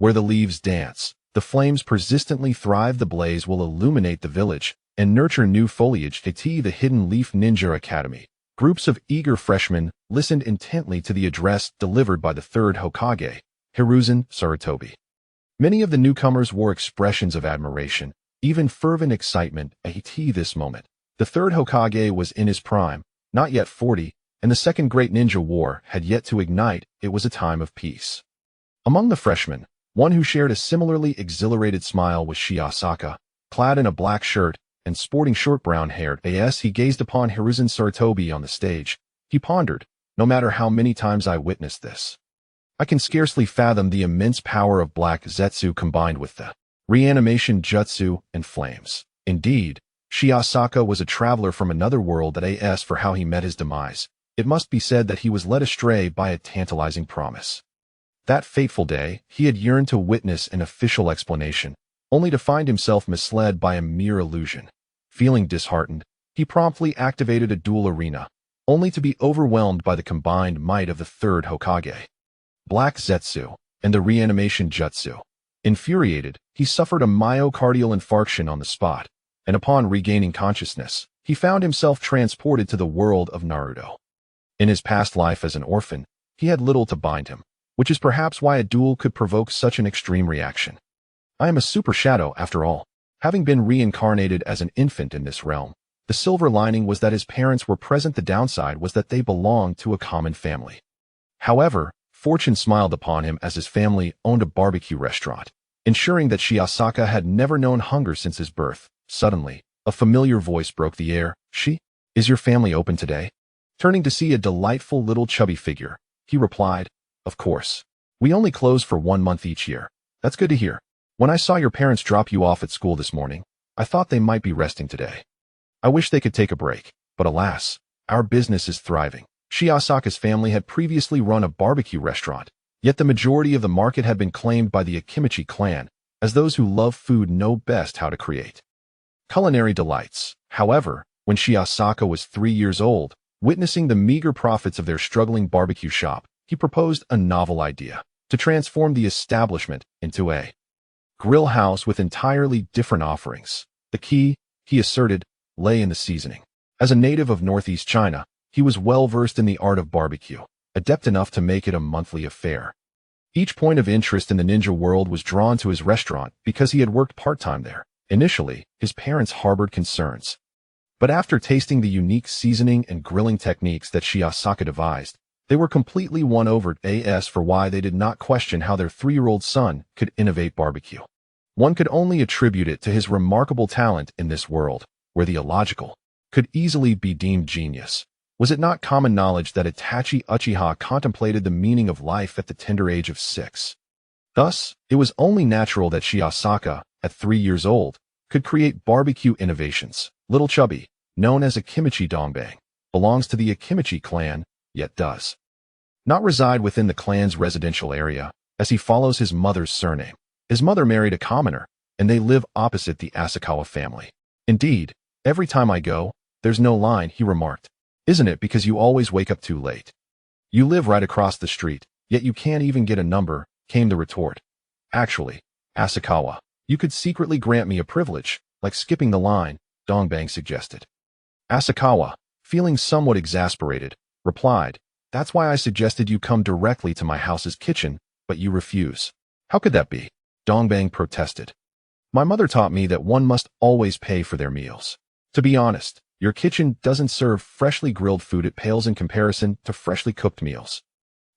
Where the leaves dance, the flames persistently thrive. The blaze will illuminate the village and nurture new foliage. At the Hidden Leaf Ninja Academy, groups of eager freshmen listened intently to the address delivered by the third Hokage, Hiruzen Sarutobi. Many of the newcomers wore expressions of admiration, even fervent excitement. At this moment, the third Hokage was in his prime, not yet 40, and the Second Great Ninja War had yet to ignite. It was a time of peace. Among the freshmen, one who shared a similarly exhilarated smile was Shiosaka, clad in a black shirt and sporting short brown hair. As he gazed upon Hiruzen Sarutobi on the stage, he pondered, no matter how many times I witnessed this, I can scarcely fathom the immense power of Black Zetsu combined with the reanimation jutsu and flames. Indeed, Shiosaka was a traveler from another world. As for how he met his demise, it must be said that he was led astray by a tantalizing promise. That fateful day, he had yearned to witness an official explanation, only to find himself misled by a mere illusion. Feeling disheartened, he promptly activated a duel arena, only to be overwhelmed by the combined might of the third Hokage, Black Zetsu, and the reanimation jutsu. Infuriated, he suffered a myocardial infarction on the spot, and upon regaining consciousness, he found himself transported to the world of Naruto. In his past life as an orphan, he had little to bind him, which is perhaps why a duel could provoke such an extreme reaction. I am a super shadow after all. Having been reincarnated as an infant in this realm, the silver lining was that his parents were present. The downside was that they belonged to a common family. However, fortune smiled upon him as his family owned a barbecue restaurant, ensuring that Shiosaka had never known hunger since his birth. Suddenly, a familiar voice broke the air. Is your family open today? Turning to see a delightful little chubby figure, he replied, of course. We only close for 1 month each year. That's good to hear. When I saw your parents drop you off at school this morning, I thought they might be resting today. I wish they could take a break, but alas, our business is thriving. Shiosaka's family had previously run a barbecue restaurant, yet the majority of the market had been claimed by the Akimichi clan, as those who love food know best how to create culinary delights. However, when Shiosaka was 3 years old, witnessing the meager profits of their struggling barbecue shop, he proposed a novel idea to transform the establishment into a grill house with entirely different offerings. The key, he asserted, lay in the seasoning. As a native of Northeast China, he was well versed in the art of barbecue, adept enough to make it a monthly affair. Each point of interest in the ninja world was drawn to his restaurant because he had worked part-time there. Initially, his parents harbored concerns. But after tasting the unique seasoning and grilling techniques that Shiosaka devised, they were completely won over. As for why they did not question how their 3-year-old son could innovate barbecue, one could only attribute it to his remarkable talent in this world, where the illogical could easily be deemed genius. Was it not common knowledge that Itachi Uchiha contemplated the meaning of life at the tender age of 6? Thus, it was only natural that Shiosaka, at 3 years old, could create barbecue innovations. Little Chubby, known as Akimichi Dongbang, belongs to the Akimichi clan, yet does not reside within the clan's residential area, as he follows his mother's surname. His mother married a commoner, and they live opposite the Asakawa family. Indeed, every time I go, there's no line, he remarked. Isn't it because you always wake up too late? You live right across the street, yet you can't even get a number, came the retort. Actually, Asakawa, you could secretly grant me a privilege, like skipping the line, Dongbang suggested. Asakawa, feeling somewhat exasperated, replied, that's why I suggested you come directly to my house's kitchen, but you refuse. How could that be? Dongbang protested. My mother taught me that one must always pay for their meals. To be honest, your kitchen doesn't serve freshly grilled food. It pales in comparison to freshly cooked meals.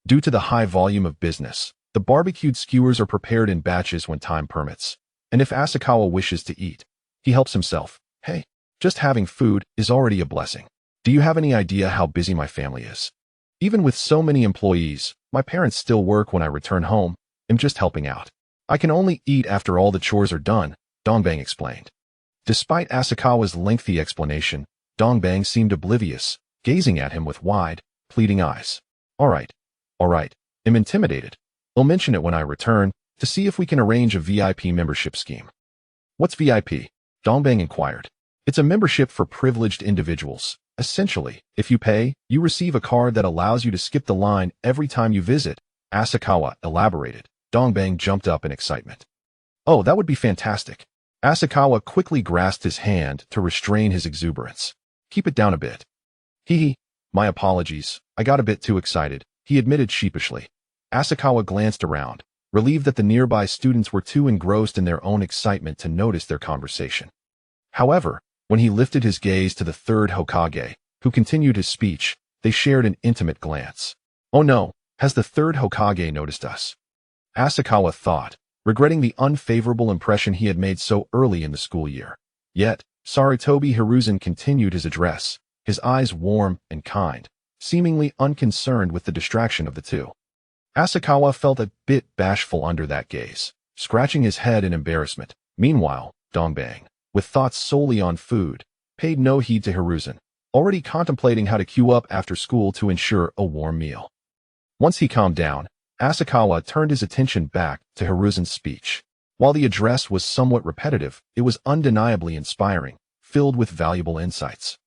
Due to the high volume of business, the barbecued skewers are prepared in batches when time permits. And if Asakawa wishes to eat, he helps himself. Hey, just having food is already a blessing. Do you have any idea how busy my family is? Even with so many employees, my parents still work when I return home. I'm just helping out. I can only eat after all the chores are done, Dongbang explained. Despite Asakawa's lengthy explanation, Dongbang seemed oblivious, gazing at him with wide, pleading eyes. All right. I'm intimidated. I'll mention it when I return, to see if we can arrange a VIP membership scheme. What's VIP? Dongbang inquired. It's a membership for privileged individuals. Essentially, if you pay, you receive a card that allows you to skip the line every time you visit, Asakawa elaborated. Dongbang jumped up in excitement. Oh, that would be fantastic. Asakawa quickly grasped his hand to restrain his exuberance. Keep it down a bit. Hee, my apologies, I got a bit too excited, he admitted sheepishly. Asakawa glanced around, relieved that the nearby students were too engrossed in their own excitement to notice their conversation. However, when he lifted his gaze to the third Hokage, who continued his speech, they shared an intimate glance. Oh no, has the third Hokage noticed us? Asakawa thought, regretting the unfavorable impression he had made so early in the school year. Yet, Sarutobi Hiruzen continued his address, his eyes warm and kind, seemingly unconcerned with the distraction of the two. Asakawa felt a bit bashful under that gaze, scratching his head in embarrassment. Meanwhile, Dongbang, with thoughts solely on food, paid no heed to Hiruzen, already contemplating how to queue up after school to ensure a warm meal. Once he calmed down, Asakawa turned his attention back to Hiruzen's speech. While the address was somewhat repetitive, it was undeniably inspiring, filled with valuable insights.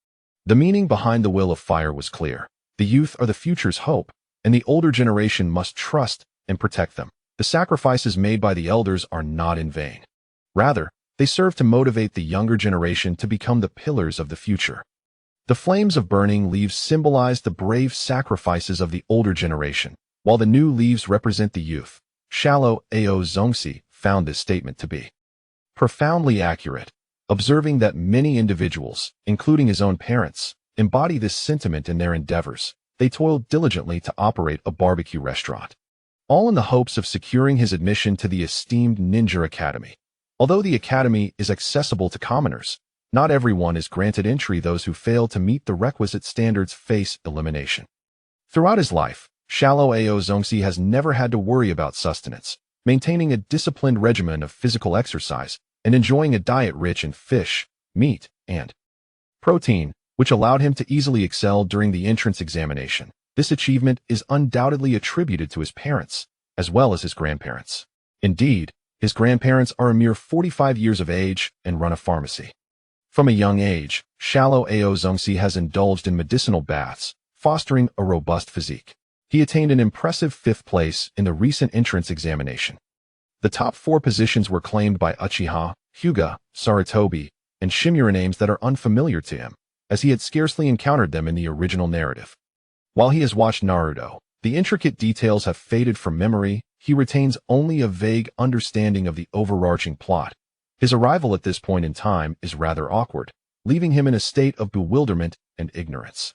The meaning behind the Will of Fire was clear. The youth are the future's hope, and the older generation must trust and protect them. The sacrifices made by the elders are not in vain. Rather, they serve to motivate the younger generation to become the pillars of the future. The flames of burning leaves symbolize the brave sacrifices of the older generation, while the new leaves represent the youth. Shallow Ao Zongxi found this statement to be profoundly accurate, observing that many individuals, including his own parents, embody this sentiment in their endeavors. They toiled diligently to operate a barbecue restaurant, all in the hopes of securing his admission to the esteemed Ninja Academy. Although the academy is accessible to commoners, not everyone is granted entry. Those who fail to meet the requisite standards face elimination. Throughout his life, Shallow Ao Zongxi has never had to worry about sustenance, maintaining a disciplined regimen of physical exercise and enjoying a diet rich in fish, meat, and protein, which allowed him to easily excel during the entrance examination. This achievement is undoubtedly attributed to his parents, as well as his grandparents. Indeed, his grandparents are a mere 45 years of age and run a pharmacy. From a young age, Shallow Ao Zongxi has indulged in medicinal baths, fostering a robust physique. He attained an impressive 5th place in the recent entrance examination. The top 4 positions were claimed by Uchiha, Hyuga, Sarutobi, and Shimura, names that are unfamiliar to him, as he had scarcely encountered them in the original narrative. While he has watched Naruto, the intricate details have faded from memory. He retains only a vague understanding of the overarching plot. His arrival at this point in time is rather awkward, leaving him in a state of bewilderment and ignorance.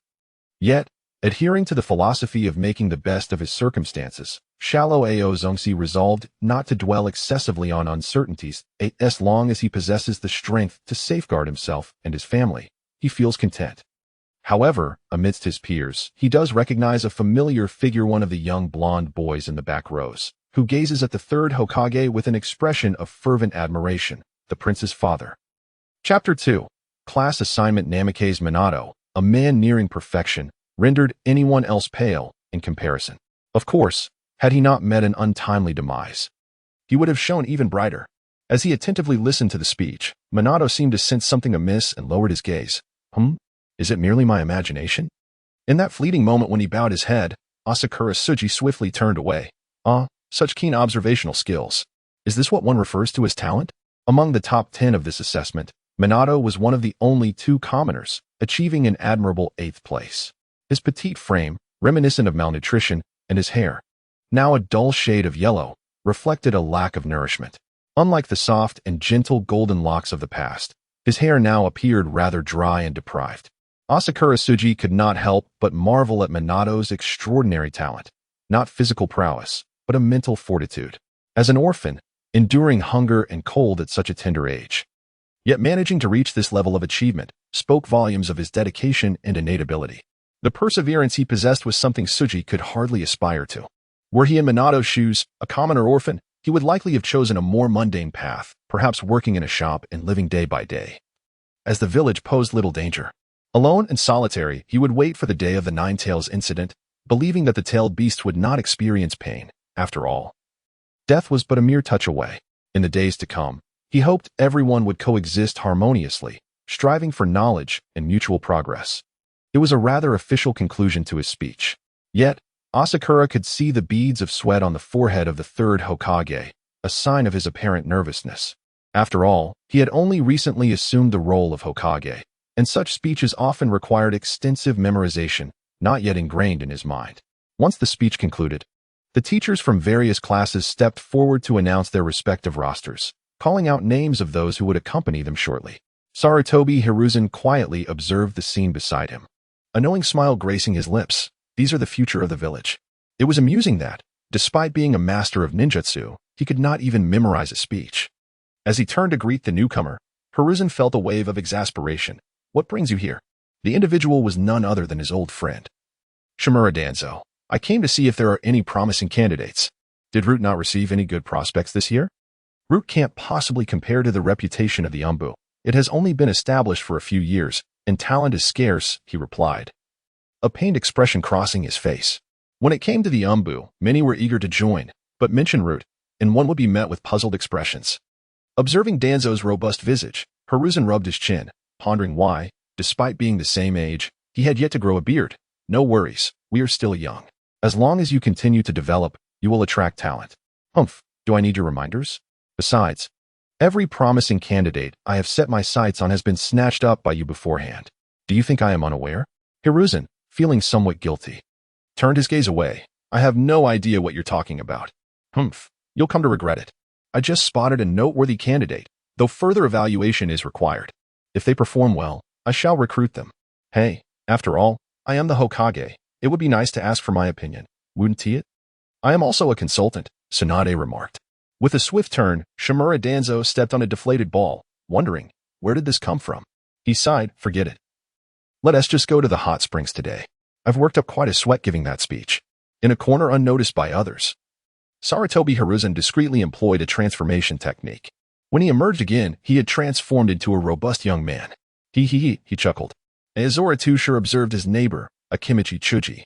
Yet, adhering to the philosophy of making the best of his circumstances, Shallow Ao Zongxi resolved not to dwell excessively on uncertainties. As long as he possesses the strength to safeguard himself and his family, he feels content. However, amidst his peers, he does recognize a familiar figure, one of the young blonde boys in the back rows, who gazes at the third Hokage with an expression of fervent admiration, the prince's father. Chapter 2. Class Assignment. Namikaze Minato, a man nearing perfection, rendered anyone else pale in comparison. Of course, had he not met an untimely demise, he would have shone even brighter. As he attentively listened to the speech, Minato seemed to sense something amiss and lowered his gaze. Is it merely my imagination? In that fleeting moment when he bowed his head, Asakura Tsuji swiftly turned away. Such keen observational skills. Is this what one refers to as talent? Among the top 10 of this assessment, Minato was one of the only 2 commoners, achieving an admirable 8th place. His petite frame, reminiscent of malnutrition, and his hair, now a dull shade of yellow, reflected a lack of nourishment. Unlike the soft and gentle golden locks of the past, his hair now appeared rather dry and deprived. Asakura Tsuji could not help but marvel at Minato's extraordinary talent, not physical prowess, but a mental fortitude. As an orphan, enduring hunger and cold at such a tender age, yet managing to reach this level of achievement, spoke volumes of his dedication and innate ability. The perseverance he possessed was something Tsuji could hardly aspire to. Were he in Minato's shoes, a commoner orphan, he would likely have chosen a more mundane path, perhaps working in a shop and living day by day, as the village posed little danger. Alone and solitary, he would wait for the day of the Nine-Tails incident, believing that the tailed beasts would not experience pain. After all, death was but a mere touch away. In the days to come, he hoped everyone would coexist harmoniously, striving for knowledge and mutual progress. It was a rather official conclusion to his speech. Yet, Asakura could see the beads of sweat on the forehead of the third Hokage, a sign of his apparent nervousness. After all, he had only recently assumed the role of Hokage, and such speeches often required extensive memorization, not yet ingrained in his mind. Once the speech concluded, the teachers from various classes stepped forward to announce their respective rosters, calling out names of those who would accompany them shortly. Sarutobi Hiruzen quietly observed the scene beside him, a knowing smile gracing his lips. These are the future of the village. It was amusing that, despite being a master of ninjutsu, he could not even memorize a speech. As he turned to greet the newcomer, Hiruzen felt a wave of exasperation. What brings you here? The individual was none other than his old friend. Shimura Danzo, I came to see if there are any promising candidates. Did Root not receive any good prospects this year? Root can't possibly compare to the reputation of the Umbu. It has only been established for a few years, and talent is scarce, he replied, a pained expression crossing his face. When it came to the Umbu, many were eager to join, but mention Root, and one would be met with puzzled expressions. Observing Danzo's robust visage, Hiruzen rubbed his chin, pondering why, despite being the same age, he had yet to grow a beard. No worries, we are still young. As long as you continue to develop, you will attract talent. Humph, do I need your reminders? Besides, every promising candidate I have set my sights on has been snatched up by you beforehand. Do you think I am unaware? Hiruzen, feeling somewhat guilty, turned his gaze away. I have no idea what you're talking about. Humph, you'll come to regret it. I just spotted a noteworthy candidate, though further evaluation is required. If they perform well, I shall recruit them. Hey, after all, I am the Hokage. It would be nice to ask for my opinion, wouldn't it? I am also a consultant, Tsunade remarked. With a swift turn, Shimura Danzo stepped on a deflated ball, wondering, where did this come from? He sighed, forget it. Let us just go to the hot springs today. I've worked up quite a sweat giving that speech. In a corner unnoticed by others, Sarutobi Hiruzen discreetly employed a transformation technique. When he emerged again, he had transformed into a robust young man. He chuckled. Azora too sure observed his neighbor, Akimichi Chouji,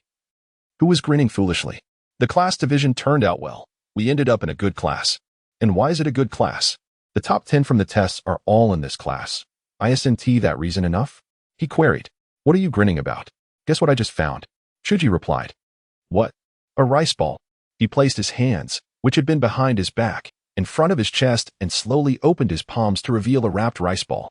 who was grinning foolishly. The class division turned out well. We ended up in a good class. And why is it a good class? The top 10 from the tests are all in this class. Isn't that reason enough? He queried. What are you grinning about? Guess what I just found? Chouji replied. What? A rice ball. He placed his hands, which had been behind his back, in front of his chest and slowly opened his palms to reveal a wrapped rice ball.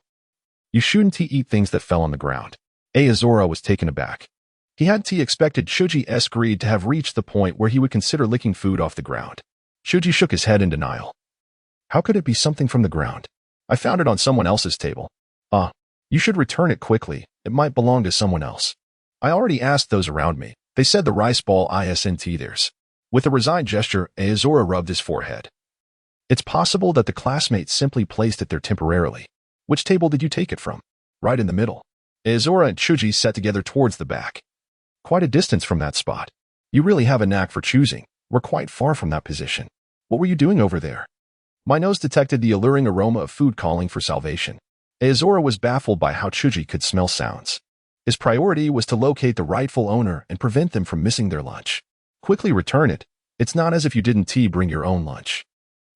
You shouldn't eat things that fell on the ground. Azora was taken aback. He hadn't expected Chouji's greed to have reached the point where he would consider licking food off the ground. Chouji shook his head in denial. How could it be something from the ground? I found it on someone else's table. You should return it quickly. It might belong to someone else. I already asked those around me. They said the rice ball isn't theirs. With a resigned gesture, Azora rubbed his forehead. It's possible that the classmates simply placed it there temporarily. Which table did you take it from? Right in the middle. Azora and Chouji sat together towards the back. Quite a distance from that spot. You really have a knack for choosing. We're quite far from that position. What were you doing over there? My nose detected the alluring aroma of food calling for salvation. Azora was baffled by how Chouji could smell sounds. His priority was to locate the rightful owner and prevent them from missing their lunch. Quickly return it. It's not as if you didn't bring your own lunch.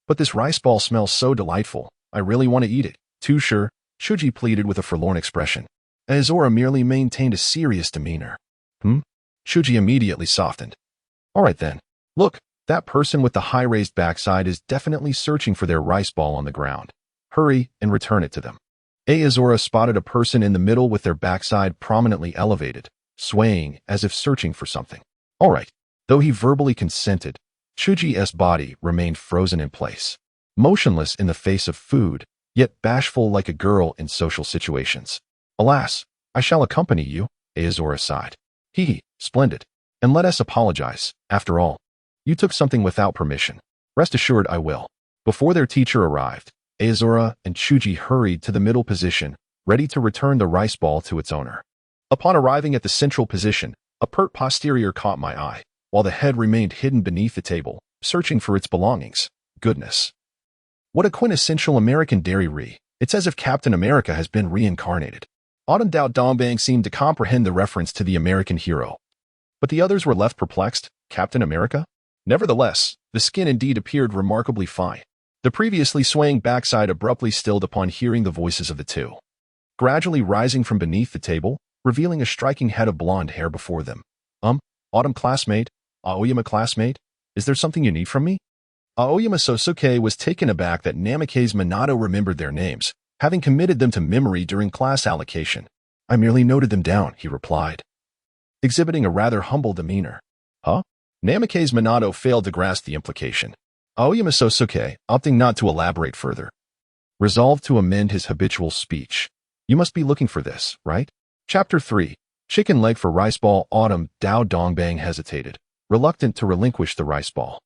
But this rice ball smells so delightful. I really want to eat it. Too sure, Chouji pleaded with a forlorn expression. Azora merely maintained a serious demeanor. Chouji immediately softened. All right then. Look, that person with the high-raised backside is definitely searching for their rice ball on the ground. Hurry and return it to them. Azora spotted a person in the middle with their backside prominently elevated, swaying as if searching for something. All right. Though he verbally consented, Chouji's body remained frozen in place, motionless in the face of food, yet bashful like a girl in social situations. Alas, I shall accompany you, Azora sighed. Splendid. And let us apologize, after all. You took something without permission. Rest assured I will. Before their teacher arrived, Azora and Chouji hurried to the middle position, ready to return the rice ball to its owner. Upon arriving at the central position, a pert posterior caught my eye, while the head remained hidden beneath the table, searching for its belongings. Goodness. What a quintessential American dairy. It's as if Captain America has been reincarnated. Autumn Dao Dongbang seemed to comprehend the reference to the American hero. But the others were left perplexed. Captain America? Nevertheless, the skin indeed appeared remarkably fine. The previously swaying backside abruptly stilled upon hearing the voices of the two, gradually rising from beneath the table, revealing a striking head of blonde hair before them. Autumn classmate, Aoyama classmate, is there something you need from me? Aoyama Sosuke was taken aback that Namikaze Minato remembered their names, having committed them to memory during class allocation. I merely noted them down, he replied, exhibiting a rather humble demeanor. Huh? Namikaze Minato failed to grasp the implication. Aoyama Sosuke, opting not to elaborate further, resolved to amend his habitual speech. You must be looking for this, right? Chapter 3. Chicken leg for rice ball. Autumn Dao Dongbang hesitated, reluctant to relinquish the rice ball.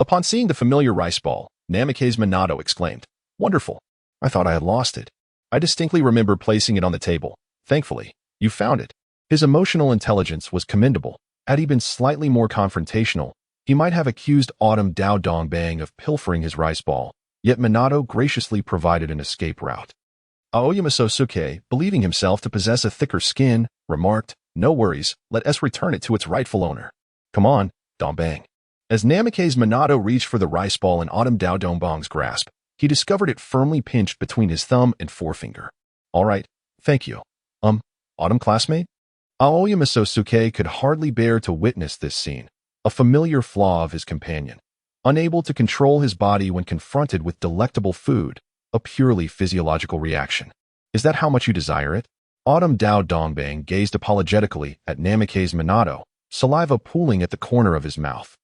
Upon seeing the familiar rice ball, Namikaze Minato exclaimed, Wonderful! I thought I had lost it. I distinctly remember placing it on the table. Thankfully, you found it. His emotional intelligence was commendable. Had he been slightly more confrontational, he might have accused Autumn Dao Dongbang of pilfering his rice ball, yet Minato graciously provided an escape route. Aoyama Sosuke, believing himself to possess a thicker skin, remarked, No worries, let us return it to its rightful owner. Come on, Dongbang. As Namikaze Minato reached for the rice ball in Autumn Dao Dongbang's grasp, he discovered it firmly pinched between his thumb and forefinger. All right, thank you. Autumn classmate? Aoyama Sosuke could hardly bear to witness this scene, a familiar flaw of his companion. Unable to control his body when confronted with delectable food, a purely physiological reaction. Is that how much you desire it? Autumn Dao Dongbang gazed apologetically at Namikaze Minato, saliva pooling at the corner of his mouth.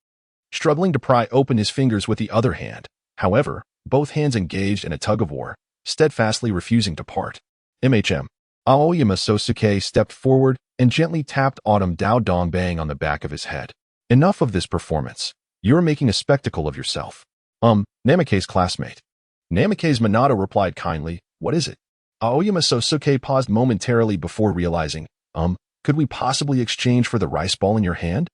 Struggling to pry open his fingers with the other hand, however, both hands engaged in a tug-of-war, steadfastly refusing to part. Aoyama Sosuke stepped forward and gently tapped Autumn Dao Dongbang on the back of his head. Enough of this performance. You're making a spectacle of yourself. Namikaze classmate. Namikaze Minato replied kindly, What is it? Aoyama Sosuke paused momentarily before realizing, could we possibly exchange for the rice ball in your hand?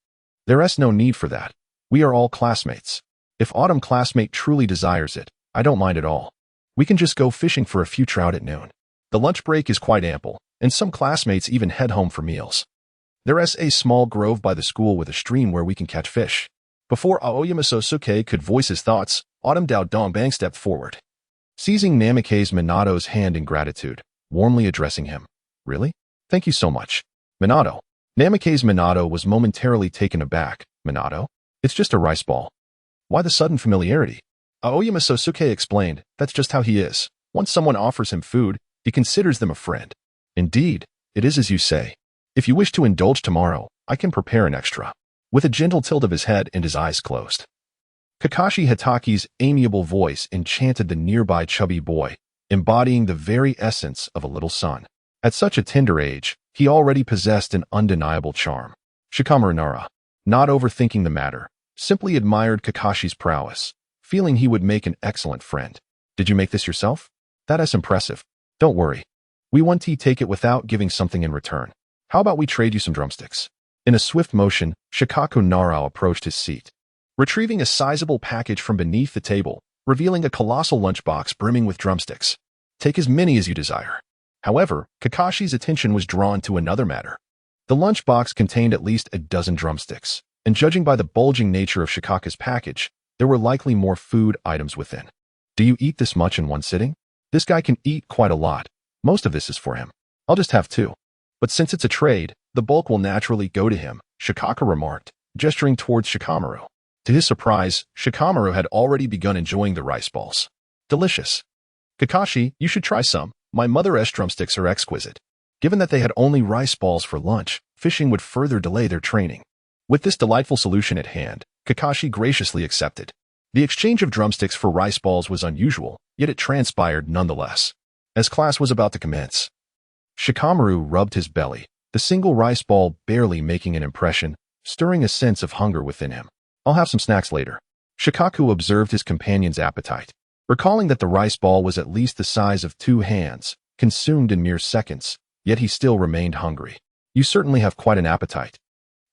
There's no need for that. We are all classmates. If Autumn classmate truly desires it, I don't mind at all. We can just go fishing for a few trout at noon. The lunch break is quite ample, and some classmates even head home for meals. There's a small grove by the school with a stream where we can catch fish. Before Aoyama Sosuke could voice his thoughts, Autumn Dao Dongbang stepped forward, seizing Namikaze Minato's hand in gratitude, warmly addressing him. Really? Thank you so much. Minato. Namikaze Minato was momentarily taken aback. Minato? It's just a rice ball. Why the sudden familiarity? Aoyama Sosuke explained, that's just how he is. Once someone offers him food, he considers them a friend. Indeed, it is as you say. If you wish to indulge tomorrow, I can prepare an extra. With a gentle tilt of his head and his eyes closed. Kakashi Hataki's amiable voice enchanted the nearby chubby boy, embodying the very essence of a little son. At such a tender age, he already possessed an undeniable charm. Shikamaru Nara, not overthinking the matter, simply admired Kakashi's prowess, feeling he would make an excellent friend. Did you make this yourself? That is impressive. Don't worry. We want to take it without giving something in return. How about we trade you some drumsticks? In a swift motion, Shikaku Nara approached his seat, retrieving a sizable package from beneath the table, revealing a colossal lunchbox brimming with drumsticks. Take as many as you desire. However, Kakashi's attention was drawn to another matter. The lunchbox contained at least a dozen drumsticks, and judging by the bulging nature of Shikaku's package, there were likely more food items within. Do you eat this much in one sitting? This guy can eat quite a lot. Most of this is for him. I'll just have 2. But since it's a trade, the bulk will naturally go to him, Shikaku remarked, gesturing towards Shikamaru. To his surprise, Shikamaru had already begun enjoying the rice balls. Delicious. Kakashi, you should try some. My mother's drumsticks are exquisite. Given that they had only rice balls for lunch, fishing would further delay their training. With this delightful solution at hand, Kakashi graciously accepted. The exchange of drumsticks for rice balls was unusual, yet it transpired nonetheless. As class was about to commence, Shikamaru rubbed his belly, the single rice ball barely making an impression, stirring a sense of hunger within him. I'll have some snacks later. Shikaku observed his companion's appetite, recalling that the rice ball was at least the size of 2 hands, consumed in mere seconds, yet he still remained hungry. You certainly have quite an appetite.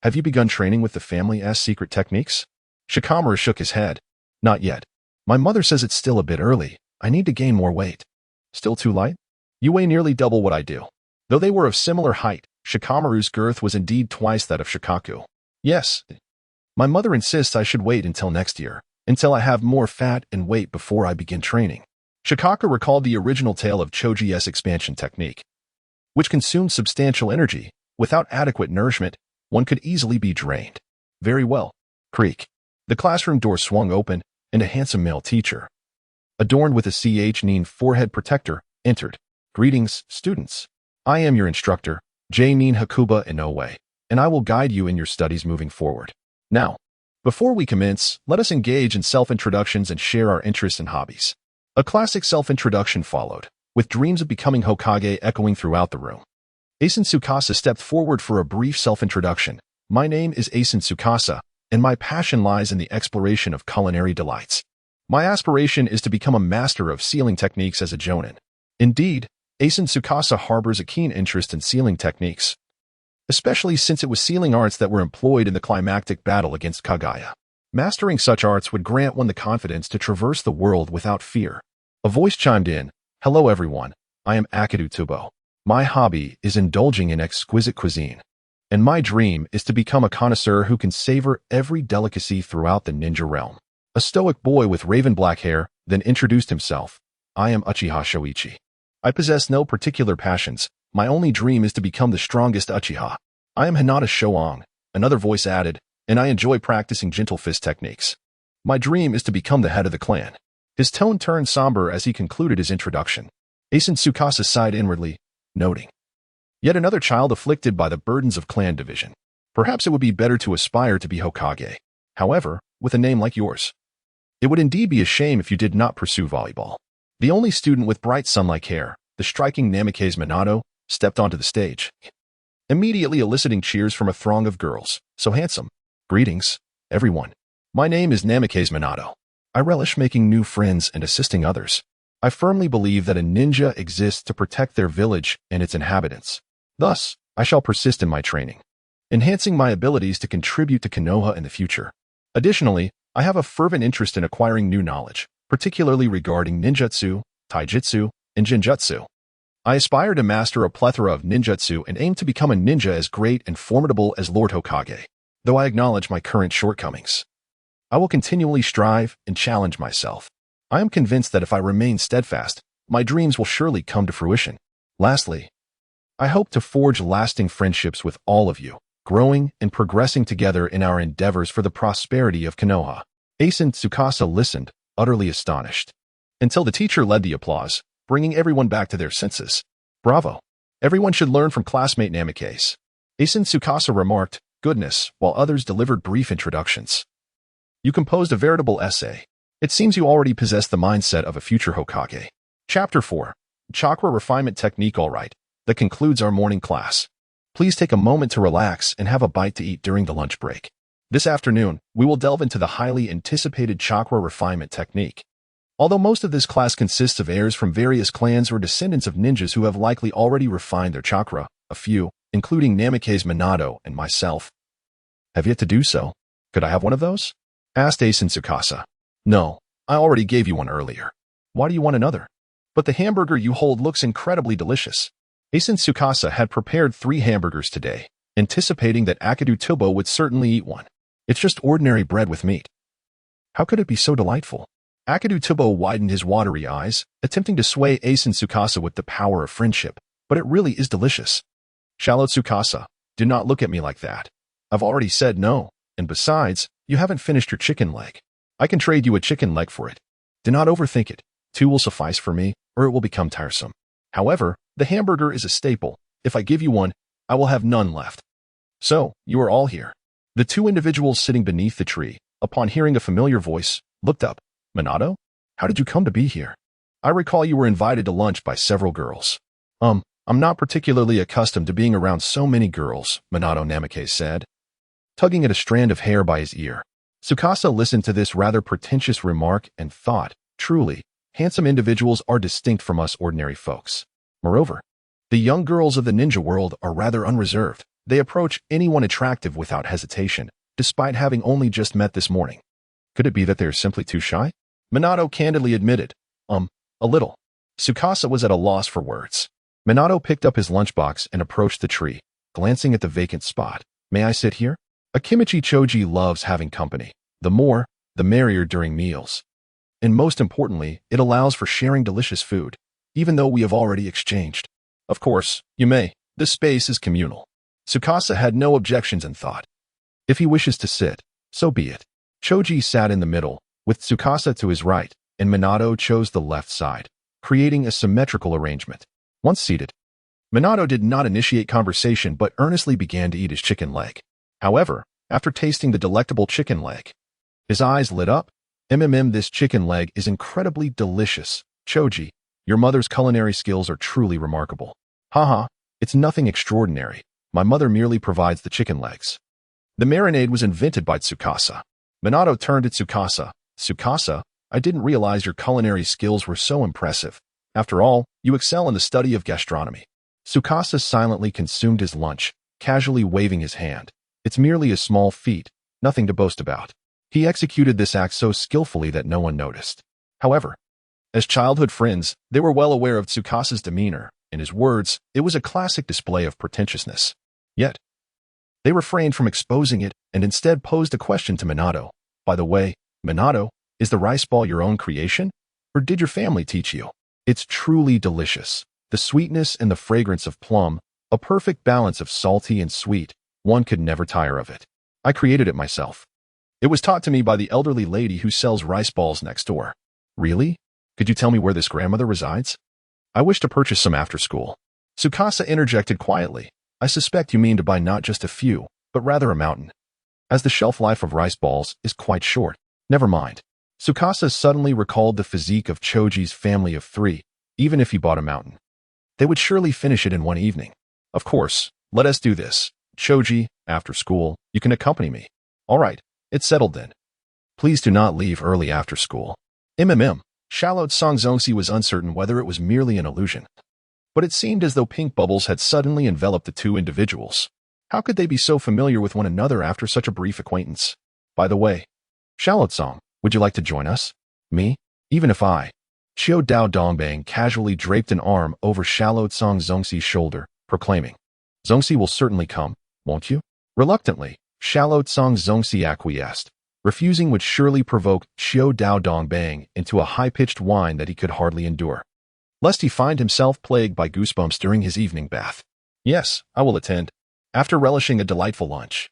Have you begun training with the family's secret techniques? Shikamaru shook his head. Not yet. My mother says it's still a bit early. I need to gain more weight. Still too light? You weigh nearly double what I do. Though they were of similar height, Shikamaru's girth was indeed twice that of Shikaku. Yes. My mother insists I should wait until next year, until I have more fat and weight before I begin training. Shikaku recalled the original tale of Chouji's expansion technique, which consumed substantial energy. Without adequate nourishment, one could easily be drained. Very well. Creak. The classroom door swung open, and a handsome male teacher, adorned with a ch forehead protector, entered. Greetings, students. I am your instructor, Nin Hakuba Inoue, and I will guide you in your studies moving forward. Now, before we commence, let us engage in self-introductions and share our interests and hobbies. A classic self-introduction followed, with dreams of becoming Hokage echoing throughout the room. Asen Tsukasa stepped forward for a brief self-introduction. My name is Asen Tsukasa, and my passion lies in the exploration of culinary delights. My aspiration is to become a master of sealing techniques as a jonin. Indeed, Asen Tsukasa harbors a keen interest in sealing techniques, especially since it was sealing arts that were employed in the climactic battle against Kaguya. Mastering such arts would grant one the confidence to traverse the world without fear. A voice chimed in. Hello everyone, I am Akidu Tubo. My hobby is indulging in exquisite cuisine, and my dream is to become a connoisseur who can savor every delicacy throughout the ninja realm. A stoic boy with raven black hair then introduced himself. I am Uchiha Shoichi. I possess no particular passions. My only dream is to become the strongest Uchiha. I am Hinata Shoang, another voice added, and I enjoy practicing gentle fist techniques. My dream is to become the head of the clan. His tone turned somber as he concluded his introduction. Asen Tsukasa sighed inwardly, noting, yet another child afflicted by the burdens of clan division. Perhaps it would be better to aspire to be Hokage. However, with a name like yours, it would indeed be a shame if you did not pursue volleyball. The only student with bright sun-like hair, the striking Namikaze Minato, stepped onto the stage, immediately eliciting cheers from a throng of girls. So handsome. Greetings, everyone. My name is Namikaze Minato. I relish making new friends and assisting others. I firmly believe that a ninja exists to protect their village and its inhabitants. Thus, I shall persist in my training, enhancing my abilities to contribute to Kenoha in the future. Additionally, I have a fervent interest in acquiring new knowledge, particularly regarding ninjutsu, taijutsu, and genjutsu. I aspire to master a plethora of ninjutsu and aim to become a ninja as great and formidable as Lord Hokage, though I acknowledge my current shortcomings. I will continually strive and challenge myself. I am convinced that if I remain steadfast, my dreams will surely come to fruition. Lastly, I hope to forge lasting friendships with all of you, growing and progressing together in our endeavors for the prosperity of Kenoha. Asen Tsukasa listened, utterly astonished, until the teacher led the applause, bringing everyone back to their senses. Bravo! Everyone should learn from classmate Namikaze. Asen Tsukasa remarked, goodness, while others delivered brief introductions. You composed a veritable essay. It seems you already possess the mindset of a future Hokage. Chapter 4. Chakra Refinement Technique. All right, that concludes our morning class. Please take a moment to relax and have a bite to eat during the lunch break. This afternoon, we will delve into the highly anticipated Chakra Refinement Technique. Although most of this class consists of heirs from various clans or descendants of ninjas who have likely already refined their chakra, a few, including Namikaze Minato and myself, have yet to do so. Could I have one of those? Asked Asen Tsukasa. No, I already gave you one earlier. Why do you want another? But the hamburger you hold looks incredibly delicious. Asen Tsukasa had prepared 3 hamburgers today, anticipating that Akidu Tubo would certainly eat one. It's just ordinary bread with meat. How could it be so delightful? Akidu Tubo widened his watery eyes, attempting to sway Asen Tsukasa with the power of friendship, but it really is delicious. Shallow Tsukasa, do not look at me like that. I've already said no, and besides, you haven't finished your chicken leg. I can trade you a chicken leg for it. Do not overthink it. 2 will suffice for me, or it will become tiresome. However, the hamburger is a staple. If I give you one, I will have none left. So, you are all here. The 2 individuals sitting beneath the tree, upon hearing a familiar voice, looked up. Minato? How did you come to be here? I recall you were invited to lunch by several girls. I'm not particularly accustomed to being around so many girls, Minato Namikaze said, tugging at a strand of hair by his ear. Tsukasa listened to this rather pretentious remark and thought, truly, handsome individuals are distinct from us ordinary folks. Moreover, the young girls of the ninja world are rather unreserved. They approach anyone attractive without hesitation, despite having only just met this morning. Could it be that they are simply too shy? Minato candidly admitted, a little. Tsukasa was at a loss for words. Minato picked up his lunchbox and approached the tree, glancing at the vacant spot. May I sit here? Akimichi Chouji loves having company. The more, the merrier during meals. And most importantly, it allows for sharing delicious food, even though we have already exchanged. Of course, you may. This space is communal. Tsukasa had no objections and thought, if he wishes to sit, So be it. Chouji sat in the middle, with Tsukasa to his right, and Minato chose the left side, creating a symmetrical arrangement. Once seated, Minato did not initiate conversation but earnestly began to eat his chicken leg. However, after tasting the delectable chicken leg, his eyes lit up. This chicken leg is incredibly delicious. Chouji, your mother's culinary skills are truly remarkable. Haha, it's nothing extraordinary. My mother merely provides the chicken legs. The marinade was invented by Tsukasa. Minato turned to Tsukasa. Tsukasa, I didn't realize your culinary skills were so impressive. After all, you excel in the study of gastronomy. Tsukasa silently consumed his lunch, casually waving his hand. It's merely a small feat, nothing to boast about. He executed this act so skillfully that no one noticed. However, as childhood friends, they were well aware of Tsukasa's demeanor. In his words, it was a classic display of pretentiousness. Yet, they refrained from exposing it and instead posed a question to Minato. By the way, Minato, is the rice ball your own creation? Or did your family teach you? It's truly delicious. The sweetness and the fragrance of plum, a perfect balance of salty and sweet, one could never tire of it. I created it myself. It was taught to me by the elderly lady who sells rice balls next door. Really? Could you tell me where this grandmother resides? I wish to purchase some after school. Tsukasa interjected quietly. I suspect you mean to buy not just a few, but rather a mountain. As the shelf life of rice balls is quite short. Never mind. Tsukasa suddenly recalled the physique of Chouji's family of 3. Even if he bought a mountain, they would surely finish it in one evening. Of course, let us do this. Chouji, after school, you can accompany me. All right, it's settled then. Please do not leave early after school. Shallowed Songzongsi was uncertain whether it was merely an illusion. But it seemed as though pink bubbles had suddenly enveloped the two individuals. How could they be so familiar with one another after such a brief acquaintance? By the way, Shallowed Song, would you like to join us? Me? Even if I... Xiao Dao Dongbang casually draped an arm over Shallowed Song Zongxi's shoulder, proclaiming, Zongxi will certainly come, won't you? Reluctantly, Shallowed Song Zongxi acquiesced. Refusing would surely provoke Xiao Dao Dongbang into a high-pitched whine that he could hardly endure, lest he find himself plagued by goosebumps during his evening bath. Yes, I will attend. After relishing a delightful lunch,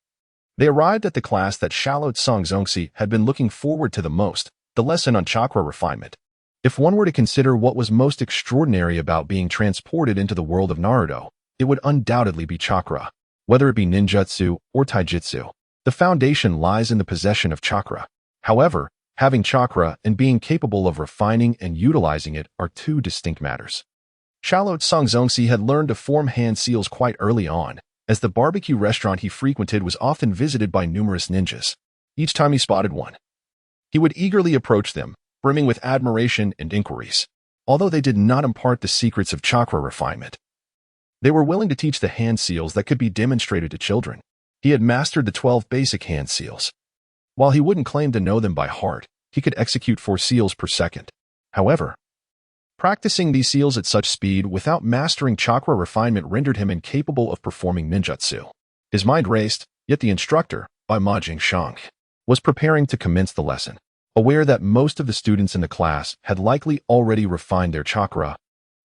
they arrived at the class that Shallowed Song Zongxi had been looking forward to the most, the lesson on chakra refinement. If one were to consider what was most extraordinary about being transported into the world of Naruto, it would undoubtedly be chakra. Whether it be ninjutsu or taijutsu, the foundation lies in the possession of chakra. However, having chakra and being capable of refining and utilizing it are two distinct matters. Shallowed Song Zongxi had learned to form hand seals quite early on, as the barbecue restaurant he frequented was often visited by numerous ninjas. Each time he spotted one, he would eagerly approach them, brimming with admiration and inquiries. Although they did not impart the secrets of chakra refinement, they were willing to teach the hand seals that could be demonstrated to children. He had mastered the 12 basic hand seals. While he wouldn't claim to know them by heart, he could execute 4 seals per second. However, practicing these seals at such speed without mastering chakra refinement rendered him incapable of performing ninjutsu. His mind raced, yet the instructor, by Ma Jingshang, was preparing to commence the lesson. Aware that most of the students in the class had likely already refined their chakra,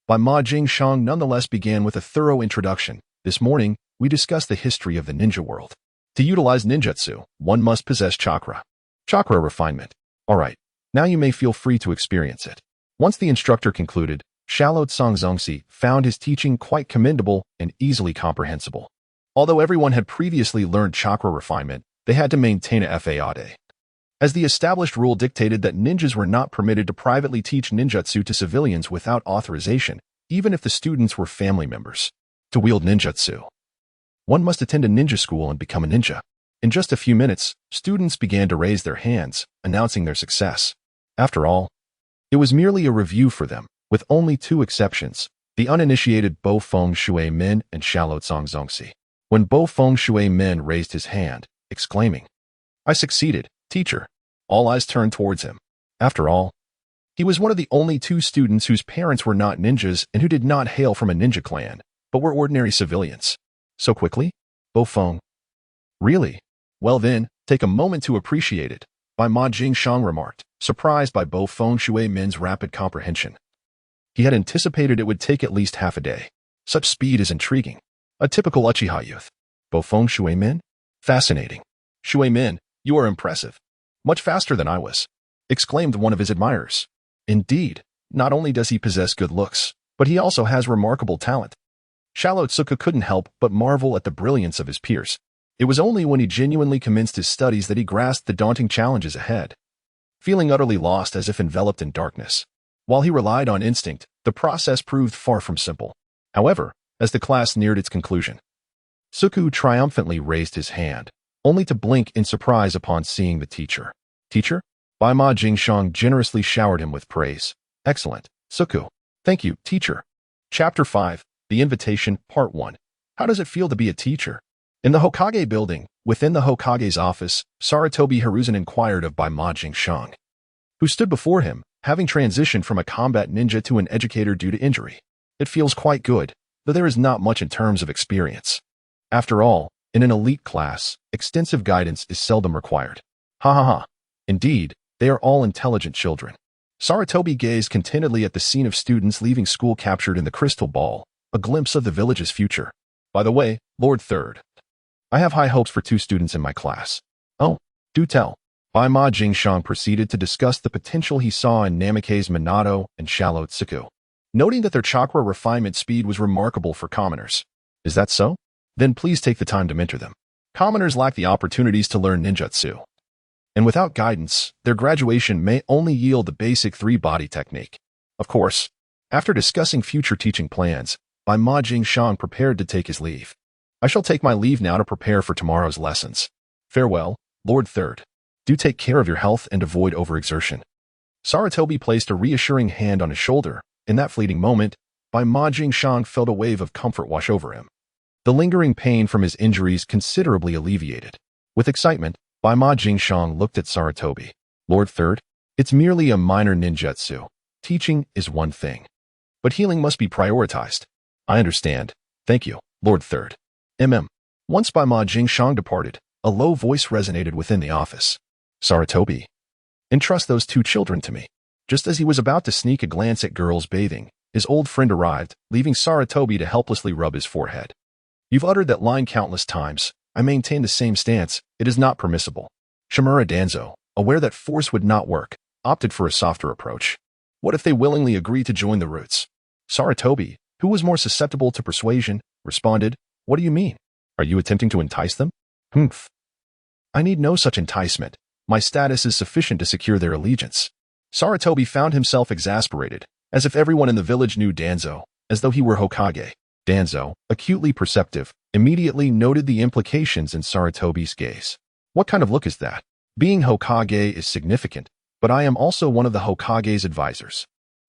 By Ma Jingshang nonetheless began with a thorough introduction. This morning, we discussed the history of the ninja world. To utilize ninjutsu, one must possess chakra. Chakra refinement. Alright, now you may feel free to experience it. Once the instructor concluded, Shallowed Song Zongxi found his teaching quite commendable and easily comprehensible. Although everyone had previously learned chakra refinement, they had to maintain a fade, as the established rule dictated that ninjas were not permitted to privately teach ninjutsu to civilians without authorization, even if the students were family members. To wield ninjutsu, one must attend a ninja school and become a ninja. In just a few minutes, students began to raise their hands, announcing their success. After all, it was merely a review for them, with only 2 exceptions, the uninitiated Bo Feng Shui Min and Shallowed Song Zongxi. When Bo Feng Shui Min raised his hand, exclaiming, "I succeeded, teacher," all eyes turned towards him. After all, he was one of the only 2 students whose parents were not ninjas and who did not hail from a ninja clan, but were ordinary civilians. So quickly? Bo Feng. Really? Well then, take a moment to appreciate it, by Ma Jingshang remarked, surprised by Bo Feng Shui Min's rapid comprehension. He had anticipated it would take at least half a day. Such speed is intriguing. A typical Uchiha youth. Bo Feng Shui Min? Fascinating. Shui Min, You are impressive. Much faster than I was, exclaimed one of his admirers. Indeed, not only does he possess good looks, but he also has remarkable talent. Tsuku couldn't help but marvel at the brilliance of his peers. It was only when he genuinely commenced his studies that he grasped the daunting challenges ahead. Feeling utterly lost as if enveloped in darkness. While he relied on instinct, the process proved far from simple. However, as the class neared its conclusion, Tsuku triumphantly raised his hand, only to blink in surprise upon seeing the teacher. Teacher? Baima Jingshang generously showered him with praise. Excellent, Tsuku. Thank you, teacher. Chapter 5, The Invitation, Part 1. How does it feel to be a teacher? In the Hokage building, within the Hokage's office, Sarutobi Hiruzen inquired of Baima Jingshang, who stood before him, having transitioned from a combat ninja to an educator due to injury. It feels quite good, though there is not much in terms of experience. After all, in an elite class, extensive guidance is seldom required. Ha ha ha. Indeed, they are all intelligent children. Sarutobi gazed contentedly at the scene of students leaving school captured in the crystal ball, a glimpse of the village's future. By the way, Lord Third, I have high hopes for 2 students in my class. Oh, do tell. Baima Jingshang proceeded to discuss the potential he saw in Namikaze Minato and Shallow Tsuku, noting that their chakra refinement speed was remarkable for commoners. Is that so? Then please take the time to mentor them. Commoners lack the opportunities to learn ninjutsu, and without guidance, their graduation may only yield the basic 3-body technique. Of course, after discussing future teaching plans, Baima Jingshang prepared to take his leave. I shall take my leave now to prepare for tomorrow's lessons. Farewell, Lord Third. Do take care of your health and avoid overexertion. Sarutobi placed a reassuring hand on his shoulder. In that fleeting moment, Baima Jingshang felt a wave of comfort wash over him. The lingering pain from his injuries considerably alleviated. With excitement, Baima Jingshang looked at Sarutobi. Lord Third, it's merely a minor ninjutsu. Teaching is one thing, but healing must be prioritized. I understand. Thank you, Lord Third. Once Baima Jingshang departed, a low voice resonated within the office. Sarutobi, entrust those 2 children to me. Just as he was about to sneak a glance at girls bathing, his old friend arrived, leaving Sarutobi to helplessly rub his forehead. You've uttered that line countless times. I maintain the same stance. It is not permissible. Shimura Danzo, aware that force would not work, opted for a softer approach. What if they willingly agree to join the roots? Sarutobi, who was more susceptible to persuasion, responded, What do you mean? Are you attempting to entice them? Humph. I need no such enticement. My status is sufficient to secure their allegiance. Sarutobi found himself exasperated, as if everyone in the village knew Danzo, as though he were Hokage. Danzo, acutely perceptive, immediately noted the implications in Sarutobi's gaze. What kind of look is that? Being Hokage is significant, but I am also one of the Hokage's advisors.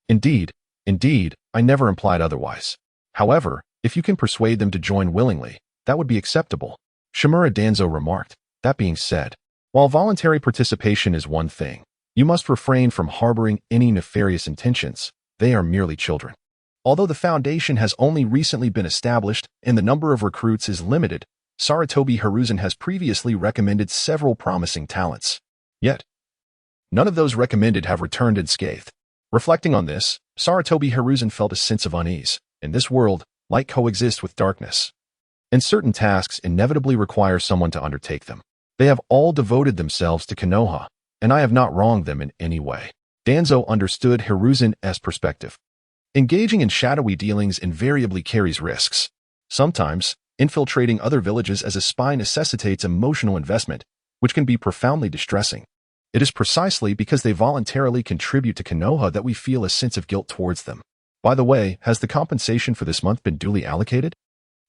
Indeed, I never implied otherwise. However, if you can persuade them to join willingly, that would be acceptable. Shimura Danzo remarked. That being said, while voluntary participation is one thing, you must refrain from harboring any nefarious intentions. They are merely children. Although the foundation has only recently been established and the number of recruits is limited, Sarutobi Hiruzen has previously recommended several promising talents. Yet, none of those recommended have returned unscathed. Reflecting on this, Sarutobi Hiruzen felt a sense of unease. In this world, light coexists with darkness, and certain tasks inevitably require someone to undertake them. They have all devoted themselves to Kenoha, and I have not wronged them in any way. Danzo understood Hiruzen's perspective. Engaging in shadowy dealings invariably carries risks. Sometimes, infiltrating other villages as a spy necessitates emotional investment, which can be profoundly distressing. It is precisely because they voluntarily contribute to Kenoha that we feel a sense of guilt towards them. By the way, has the compensation for this month been duly allocated?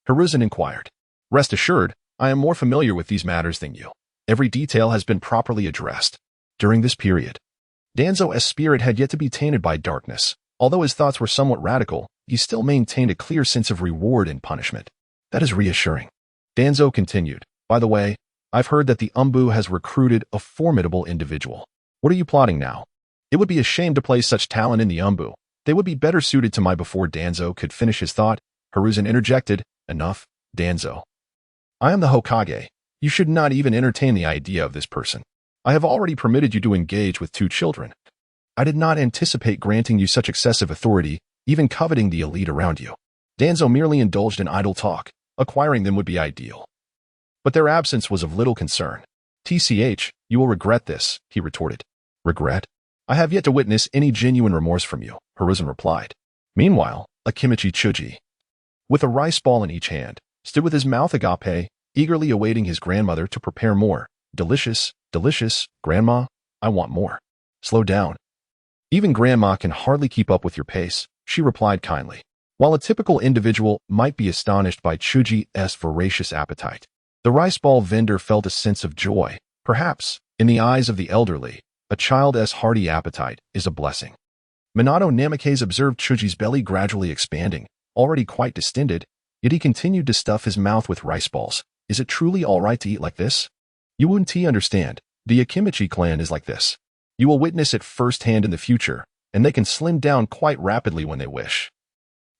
Hiruzen inquired. Rest assured, I am more familiar with these matters than you. Every detail has been properly addressed. During this period, Danzo's spirit had yet to be tainted by darkness. Although his thoughts were somewhat radical, he still maintained a clear sense of reward and punishment. That is reassuring. Danzo continued. By the way, I've heard that the Umbu has recruited a formidable individual. What are you plotting now? It would be a shame to place such talent in the Umbu. They would be better suited to my before Danzo could finish his thought. Hiruzen interjected. Enough, Danzo. I am the Hokage. You should not even entertain the idea of this person. I have already permitted you to engage with 2 children. I did not anticipate granting you such excessive authority, even coveting the elite around you. Danzo merely indulged in idle talk. Acquiring them would be ideal. But their absence was of little concern. TCH, you will regret this, he retorted. Regret? I have yet to witness any genuine remorse from you, Hiruzen replied. Meanwhile, Akimichi Chouji, with a rice ball in each hand, stood with his mouth agape, eagerly awaiting his grandmother to prepare more. Delicious, delicious, Grandma, I want more. Slow down. Even Grandma can hardly keep up with your pace, she replied kindly. While a typical individual might be astonished by Chouji's voracious appetite, the rice ball vendor felt a sense of joy. Perhaps, in the eyes of the elderly, a child's hearty appetite is a blessing. Minato Namikaze observed Chouji's belly gradually expanding, already quite distended, yet he continued to stuff his mouth with rice balls. Is it truly all right to eat like this? You won't understand. The Akimichi clan is like this. You will witness it firsthand in the future, and they can slim down quite rapidly when they wish.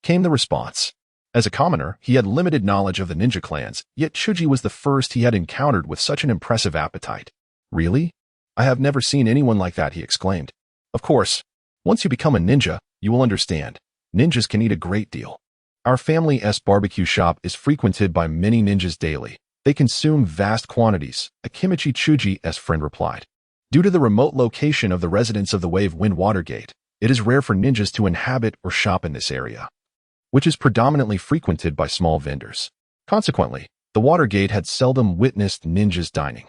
Came the response. As a commoner, he had limited knowledge of the ninja clans, yet Chouji was the first he had encountered with such an impressive appetite. Really? I have never seen anyone like that, he exclaimed. Of course, once you become a ninja, you will understand. Ninjas can eat a great deal. Our family's barbecue shop is frequented by many ninjas daily. They consume vast quantities, Akimichi Chouji's friend replied. Due to the remote location of the residents of the Wave Wind Watergate, it is rare for ninjas to inhabit or shop in this area, which is predominantly frequented by small vendors. Consequently, the Watergate had seldom witnessed ninjas dining.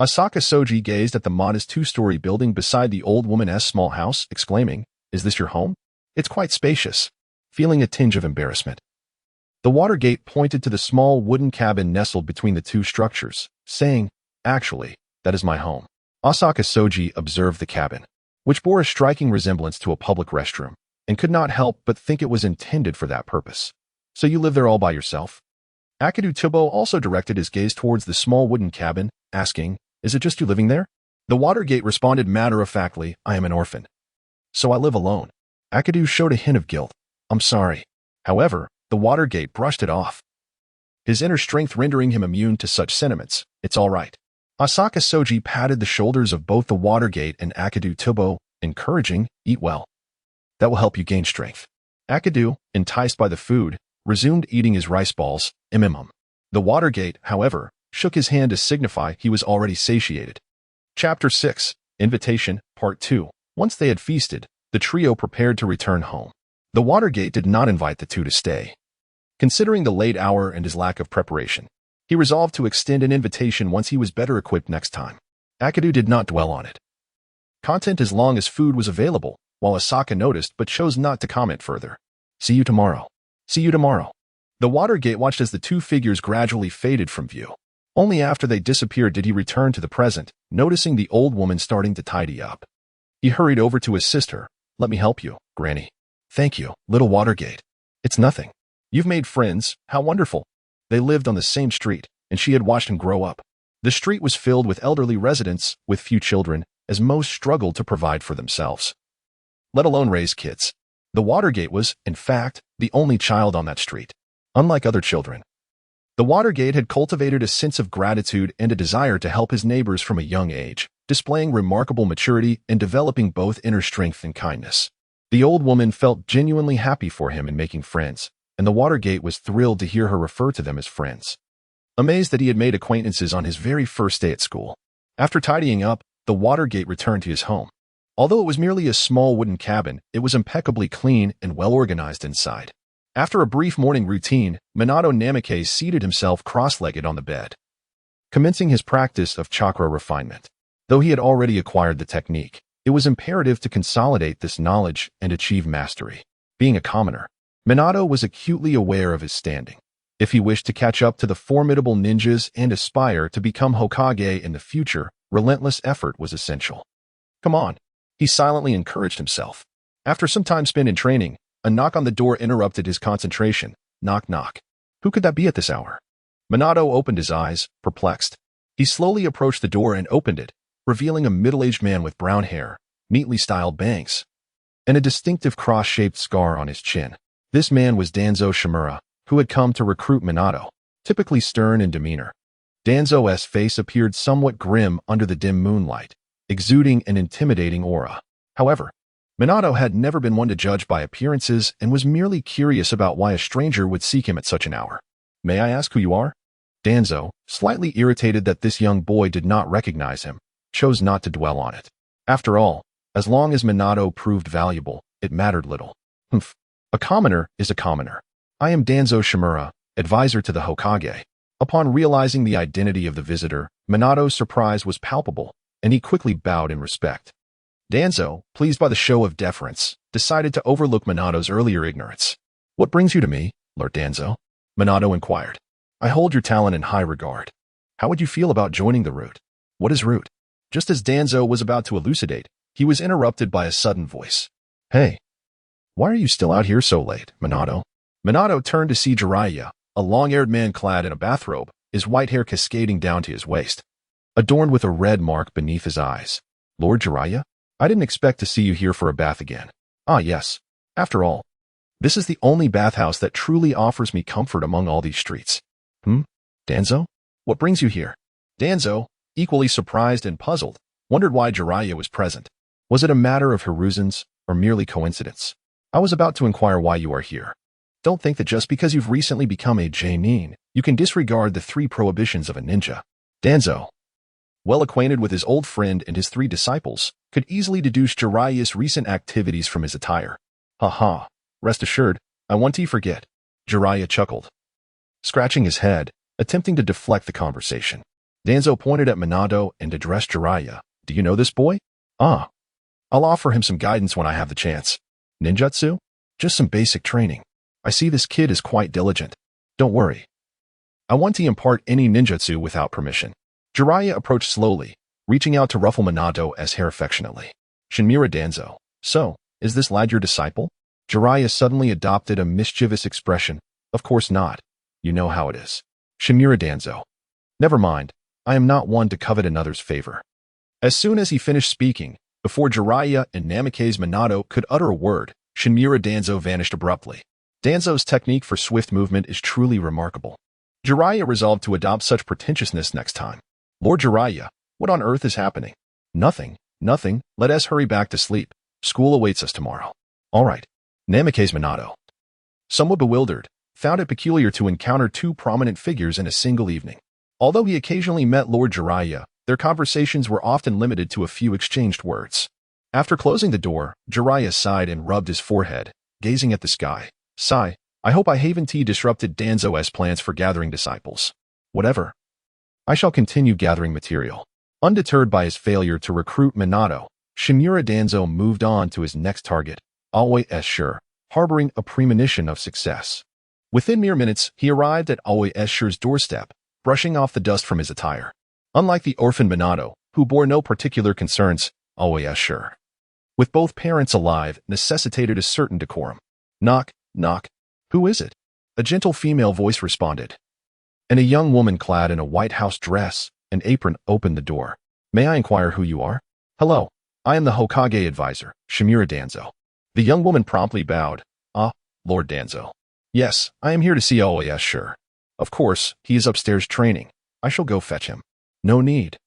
Asaka Soji gazed at the modest two-story building beside the old woman's small house, exclaiming, "Is this your home? It's quite spacious," feeling a tinge of embarrassment. The Watergate pointed to the small wooden cabin nestled between the two structures, saying, "Actually, that is my home." Asaka Soji observed the cabin, which bore a striking resemblance to a public restroom, and could not help but think it was intended for that purpose. "So you live there all by yourself?" Akadu Tubo also directed his gaze towards the small wooden cabin, asking, "Is it just you living there?" The Watergate responded matter-of-factly, "I am an orphan. So I live alone." Akadu showed a hint of guilt. "I'm sorry." However, the Watergate brushed it off, his inner strength rendering him immune to such sentiments. "It's all right." Asaka Soji patted the shoulders of both the Watergate and Akadu Tubo, encouraging, "Eat well. That will help you gain strength." Akadu, enticed by the food, resumed eating his rice balls, The Watergate, however, shook his hand to signify he was already satiated. Chapter 6, Invitation, Part 2. Once they had feasted, the trio prepared to return home. The Watergate did not invite the two to stay. Considering the late hour and his lack of preparation, he resolved to extend an invitation once he was better equipped next time. Akadu did not dwell on it. Content as long as food was available, while Asaka noticed but chose not to comment further. "See you tomorrow. See you tomorrow." The Watergate watched as the two figures gradually faded from view. Only after they disappeared did he return to the present, noticing the old woman starting to tidy up. He hurried over to assist her. "Let me help you, Granny." "Thank you, little Watergate. It's nothing. You've made friends, how wonderful." They lived on the same street, and she had watched him grow up. The street was filled with elderly residents with few children, as most struggled to provide for themselves, let alone raise kids. The Watergate was, in fact, the only child on that street. Unlike other children, the Watergate had cultivated a sense of gratitude and a desire to help his neighbors from a young age, displaying remarkable maturity and developing both inner strength and kindness. The old woman felt genuinely happy for him in making friends, and the Watergate was thrilled to hear her refer to them as friends. Amazed that he had made acquaintances on his very first day at school. After tidying up, the Watergate returned to his home. Although it was merely a small wooden cabin, it was impeccably clean and well-organized inside. After a brief morning routine, Minato Namikaze seated himself cross-legged on the bed, commencing his practice of chakra refinement. Though he had already acquired the technique, it was imperative to consolidate this knowledge and achieve mastery. Being a commoner, Minato was acutely aware of his standing. If he wished to catch up to the formidable ninjas and aspire to become Hokage in the future, relentless effort was essential. "Come on," he silently encouraged himself. After some time spent in training, a knock on the door interrupted his concentration. Knock, knock. Who could that be at this hour? Minato opened his eyes, perplexed. He slowly approached the door and opened it, revealing a middle-aged man with brown hair, neatly styled bangs, and a distinctive cross-shaped scar on his chin. This man was Danzo Shimura, who had come to recruit Minato. Typically stern in demeanor, Danzo's face appeared somewhat grim under the dim moonlight, exuding an intimidating aura. However, Minato had never been one to judge by appearances and was merely curious about why a stranger would seek him at such an hour. "May I ask who you are?" Danzo, slightly irritated that this young boy did not recognize him, chose not to dwell on it. After all, as long as Minato proved valuable, it mattered little. Humph. A commoner is a commoner. I am Danzo Shimura, advisor to the Hokage. Upon realizing the identity of the visitor, Minato's surprise was palpable, and he quickly bowed in respect. Danzo, pleased by the show of deference, decided to overlook Minato's earlier ignorance. What brings you to me, Lord Danzo? Minato inquired. I hold your talent in high regard. How would you feel about joining the route? What is route? Just as Danzo was about to elucidate, he was interrupted by a sudden voice. Hey, why are you still out here so late, Minato? Minato turned to see Jiraiya, a long-haired man clad in a bathrobe, his white hair cascading down to his waist, adorned with a red mark beneath his eyes. Lord Jiraiya? I didn't expect to see you here for a bath again. Ah, yes. After all, this is the only bathhouse that truly offers me comfort among all these streets. Danzo? What brings you here? Danzo, equally surprised and puzzled, wondered why Jiraiya was present. Was it a matter of Hiruzen's or merely coincidence? I was about to inquire why you are here. Don't think that just because you've recently become a Jonin, you can disregard the 3 prohibitions of a ninja. Danzo, well acquainted with his old friend and his 3 disciples, could easily deduce Jiraiya's recent activities from his attire. Ha. Rest assured, I want to forget. Jiraiya chuckled, scratching his head, attempting to deflect the conversation. Danzo pointed at Minato and addressed Jiraiya. Do you know this boy? Ah. I'll offer him some guidance when I have the chance. Ninjutsu? Just some basic training. I see this kid is quite diligent. Don't worry. I want to impart any ninjutsu without permission. Jiraiya approached slowly, reaching out to ruffle Minato's hair affectionately. Shinmura Danzo. So, is this lad your disciple? Jiraiya suddenly adopted a mischievous expression. Of course not. You know how it is. Shinmura Danzo. Never mind. I am not one to covet another's favor. As soon as he finished speaking, before Jiraiya and Namikaze Minato could utter a word, Shinmura Danzo vanished abruptly. Danzo's technique for swift movement is truly remarkable. Jiraiya resolved to adopt such pretentiousness next time. Lord Jiraiya, what on earth is happening? Nothing. Let us hurry back to sleep. School awaits us tomorrow. All right. Namikaze Minato, somewhat bewildered, found it peculiar to encounter 2 prominent figures in a single evening. Although he occasionally met Lord Jiraiya, their conversations were often limited to a few exchanged words. After closing the door, Jiraiya sighed and rubbed his forehead, gazing at the sky. Sigh, I hope I haven't disrupted Danzo's plans for gathering disciples. Whatever. I shall continue gathering material. Undeterred by his failure to recruit Minato, Shinmura Danzo moved on to his next target, Aoi Sure, harboring a premonition of success. Within mere minutes, he arrived at Aoi Sure's doorstep, brushing off the dust from his attire. Unlike the orphan Minato, who bore no particular concerns, Aoi Sure, with both parents alive, necessitated a certain decorum. Knock. Who is it? A gentle female voice responded, and a young woman clad in a white house dress and apron opened the door. May I inquire who you are? Hello, I am the Hokage advisor, Shinmura Danzo. The young woman promptly bowed. Ah, Lord Danzo. Yes, I am here to see Aoi Sure. Of course, he is upstairs training. I shall go fetch him. No need.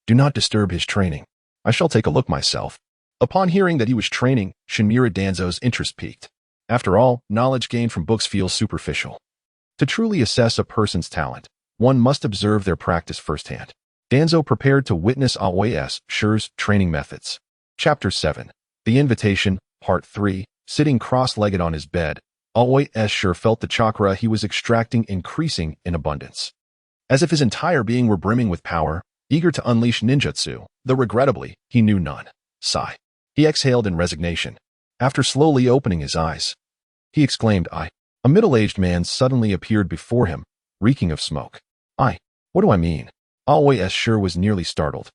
Do not disturb his training. I shall take a look myself. Upon hearing that he was training, Shinmura Danzo's interest piqued. After all, knowledge gained from books feels superficial. To truly assess a person's talent, one must observe their practice firsthand. Danzo prepared to witness Aoi Sure's training methods. Chapter 7. The Invitation, Part 3. Sitting cross-legged on his bed, Aoi Sure felt the chakra he was extracting increasing in abundance. As if his entire being were brimming with power, eager to unleash ninjutsu, though regrettably, he knew none. Sigh. He exhaled in resignation. After slowly opening his eyes, he exclaimed, A middle-aged man suddenly appeared before him, reeking of smoke. What do I mean? Aoi Sure was nearly startled.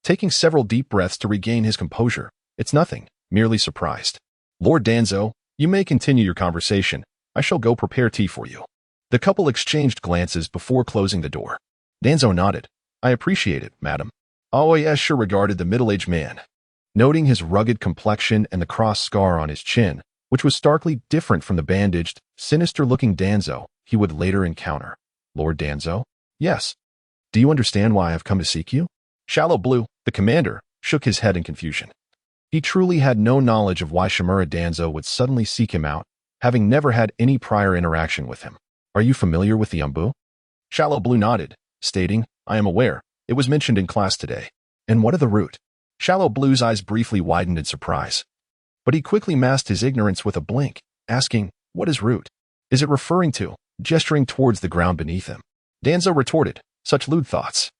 Taking several deep breaths to regain his composure, it's nothing, merely surprised. Lord Danzo, you may continue your conversation. I shall go prepare tea for you. The couple exchanged glances before closing the door. Danzo nodded. I appreciate it, madam. Aoi Sure regarded the middle-aged man, noting his rugged complexion and the cross scar on his chin, which was starkly different from the bandaged, sinister-looking Danzo he would later encounter. Lord Danzo? Yes. Do you understand why I have come to seek you? Shallow Blue, the commander, shook his head in confusion. He truly had no knowledge of why Shinmura Danzo would suddenly seek him out, having never had any prior interaction with him. Are you familiar with the Umbu? Shallow Blue nodded, stating, I am aware. It was mentioned in class today. And what of the root? Shallow Blue's eyes briefly widened in surprise. But he quickly masked his ignorance with a blink, asking, what is root? Is it referring to? Gesturing towards the ground beneath him. Danzo retorted, such lewd thoughts.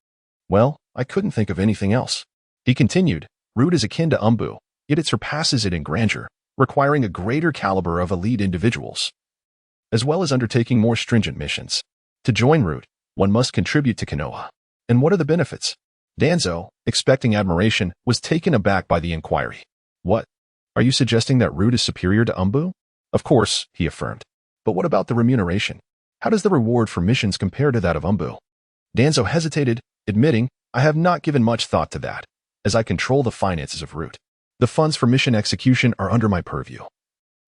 Well, I couldn't think of anything else. He continued, root is akin to Umbu, yet it surpasses it in grandeur, requiring a greater caliber of elite individuals, as well as undertaking more stringent missions. To join root, one must contribute to Kenoha. And what are the benefits? Danzo, expecting admiration, was taken aback by the inquiry. What? Are you suggesting that root is superior to Umbu? Of course, he affirmed. But what about the remuneration? How does the reward for missions compare to that of Umbu? Danzo hesitated, admitting, I have not given much thought to that, as I control the finances of root. The funds for mission execution are under my purview.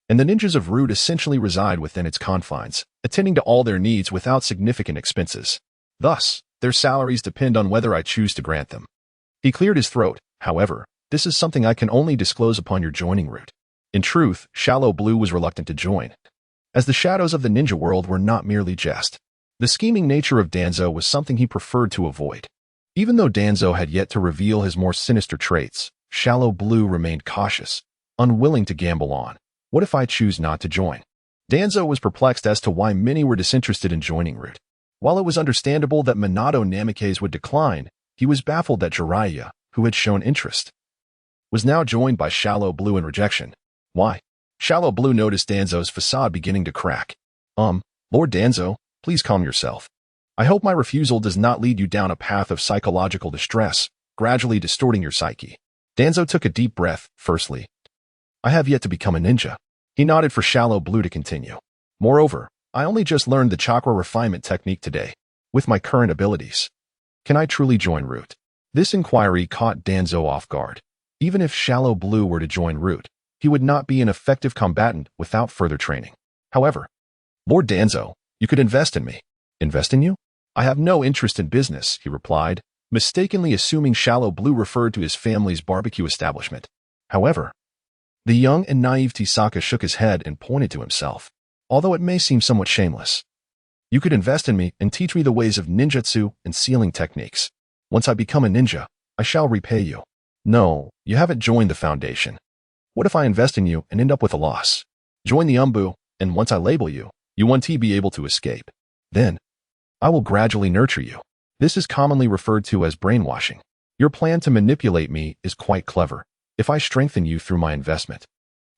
And the ninjas of root essentially reside within its confines, attending to all their needs without significant expenses. Thus, their salaries depend on whether I choose to grant them. He cleared his throat, however, this is something I can only disclose upon your joining root. In truth, Shallow Blue was reluctant to join, as the shadows of the ninja world were not merely jest. The scheming nature of Danzo was something he preferred to avoid. Even though Danzo had yet to reveal his more sinister traits, Shallow Blue remained cautious, unwilling to gamble on. What if I choose not to join? Danzo was perplexed as to why many were disinterested in joining root. While it was understandable that Minato Namikaze would decline, he was baffled that Jiraiya, who had shown interest, was now joined by Shallow Blue in rejection. Why? Shallow Blue noticed Danzo's facade beginning to crack. Lord Danzo, please calm yourself. I hope my refusal does not lead you down a path of psychological distress, gradually distorting your psyche. Danzo took a deep breath, firstly. I have yet to become a ninja. He nodded for Shallow Blue to continue. Moreover, I only just learned the Chakra refinement technique today, with my current abilities. Can I truly join root? This inquiry caught Danzo off guard. Even if Shallow Blue were to join root, he would not be an effective combatant without further training. However, Lord Danzo, you could invest in me. Invest in you? I have no interest in business, he replied, mistakenly assuming Shallow Blue referred to his family's barbecue establishment. However, the young and naive Tisaka shook his head and pointed to himself, although it may seem somewhat shameless. You could invest in me and teach me the ways of ninjutsu and sealing techniques. Once I become a ninja, I shall repay you. No, you haven't joined the foundation. What if I invest in you and end up with a loss? Join the Umbu, and once I label you, you won't be able to escape. Then, I will gradually nurture you. This is commonly referred to as brainwashing. Your plan to manipulate me is quite clever, if I strengthen you through my investment.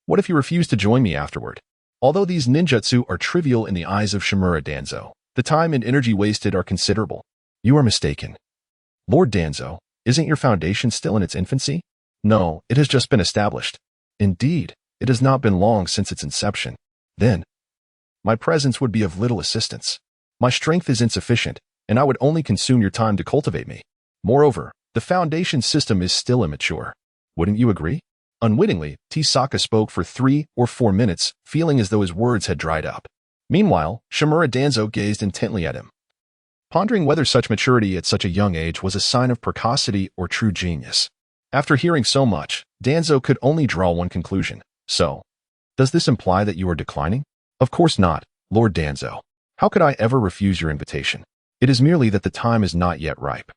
What if you refuse to join me afterward? Although these ninjutsu are trivial in the eyes of Shimura Danzo, the time and energy wasted are considerable. You are mistaken. Lord Danzo, isn't your foundation still in its infancy? No, it has just been established. Indeed, it has not been long since its inception. Then, my presence would be of little assistance. My strength is insufficient, and I would only consume your time to cultivate me. Moreover, the foundation system is still immature. Wouldn't you agree? Unwittingly, Tisaka spoke for 3 or 4 minutes, feeling as though his words had dried up. Meanwhile, Shimura Danzo gazed intently at him, pondering whether such maturity at such a young age was a sign of precocity or true genius. After hearing so much, Danzo could only draw one conclusion. So, does this imply that you are declining? Of course not, Lord Danzo. How could I ever refuse your invitation? It is merely that the time is not yet ripe.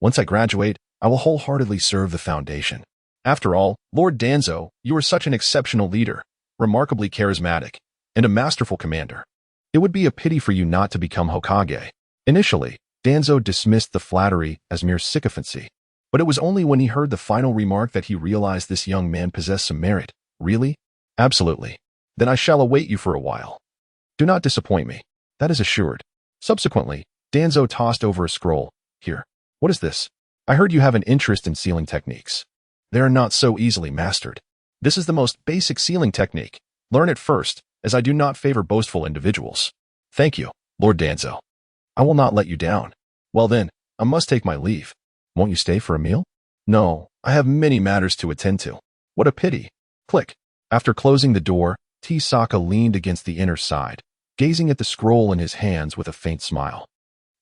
Once I graduate, I will wholeheartedly serve the foundation. After all, Lord Danzo, you are such an exceptional leader, remarkably charismatic, and a masterful commander. It would be a pity for you not to become Hokage. Initially, Danzo dismissed the flattery as mere sycophancy, but it was only when he heard the final remark that he realized this young man possessed some merit. Really? Absolutely. Then I shall await you for a while. Do not disappoint me. That is assured. Subsequently, Danzo tossed over a scroll. Here. What is this? I heard you have an interest in sealing techniques. They are not so easily mastered. This is the most basic sealing technique. Learn it first, as I do not favor boastful individuals. Thank you, Lord Danzo. I will not let you down. Well then, I must take my leave. Won't you stay for a meal? No, I have many matters to attend to. What a pity. Click. After closing the door, Tisaka leaned against the inner side, gazing at the scroll in his hands with a faint smile.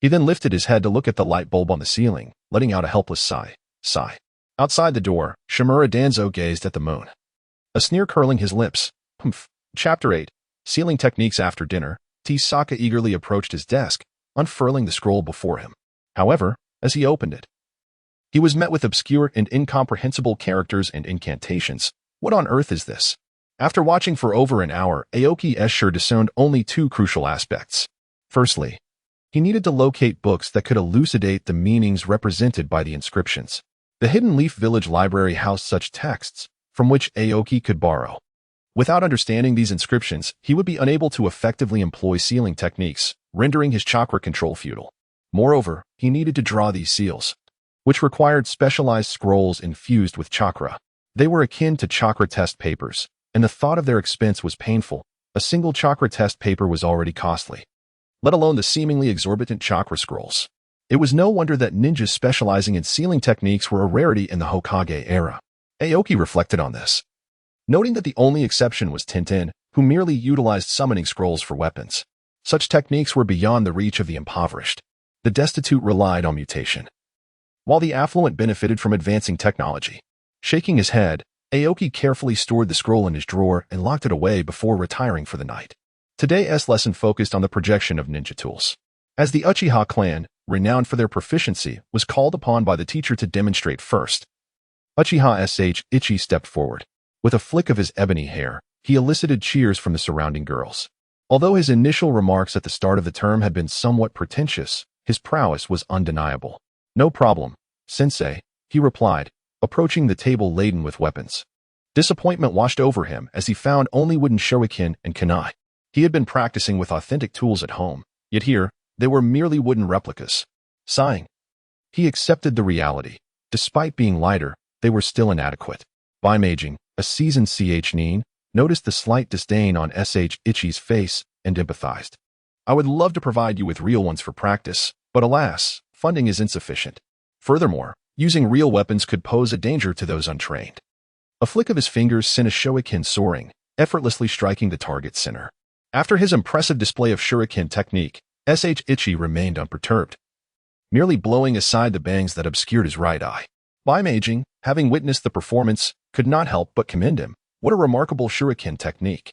He then lifted his head to look at the light bulb on the ceiling, letting out a helpless sigh. Outside the door, Shimura Danzo gazed at the moon, a sneer curling his lips. Humph. Chapter 8. Sealing Techniques. After dinner, Tisaka eagerly approached his desk, unfurling the scroll before him. However, as he opened it, he was met with obscure and incomprehensible characters and incantations. What on earth is this? After watching for over an hour, Aoki Escher discerned only two crucial aspects. Firstly, he needed to locate books that could elucidate the meanings represented by the inscriptions. The Hidden Leaf Village Library housed such texts, from which Aoki could borrow. Without understanding these inscriptions, he would be unable to effectively employ sealing techniques, rendering his chakra control futile. Moreover, he needed to draw these seals, which required specialized scrolls infused with chakra. They were akin to chakra test papers, and the thought of their expense was painful. A single chakra test paper was already costly, let alone the seemingly exorbitant chakra scrolls. It was no wonder that ninjas specializing in sealing techniques were a rarity in the Hokage era. Aoki reflected on this, noting that the only exception was Tintin, who merely utilized summoning scrolls for weapons. Such techniques were beyond the reach of the impoverished. The destitute relied on mutation, while the affluent benefited from advancing technology. Shaking his head, Aoki carefully stored the scroll in his drawer and locked it away before retiring for the night. Today's lesson focused on the projection of ninja tools. As the Uchiha clan, renowned for their proficiency, was called upon by the teacher to demonstrate first, Uchiha Ichi stepped forward. With a flick of his ebony hair, he elicited cheers from the surrounding girls. Although his initial remarks at the start of the term had been somewhat pretentious, his prowess was undeniable. "No problem, sensei," he replied, approaching the table laden with weapons. Disappointment washed over him as he found only wooden shuriken and kunai. He had been practicing with authentic tools at home, yet here, they were merely wooden replicas. Sighing, he accepted the reality. Despite being lighter, they were still inadequate. Baimaging, a seasoned nin, noticed the slight disdain on Ichi's face and empathized. "I would love to provide you with real ones for practice, but alas, funding is insufficient. Furthermore, using real weapons could pose a danger to those untrained." A flick of his fingers sent a shuriken soaring, effortlessly striking the target center. After his impressive display of shuriken technique, Ichi remained unperturbed, merely blowing aside the bangs that obscured his right eye. Baimaging, having witnessed the performance, could not help but commend him. "What a remarkable shuriken technique.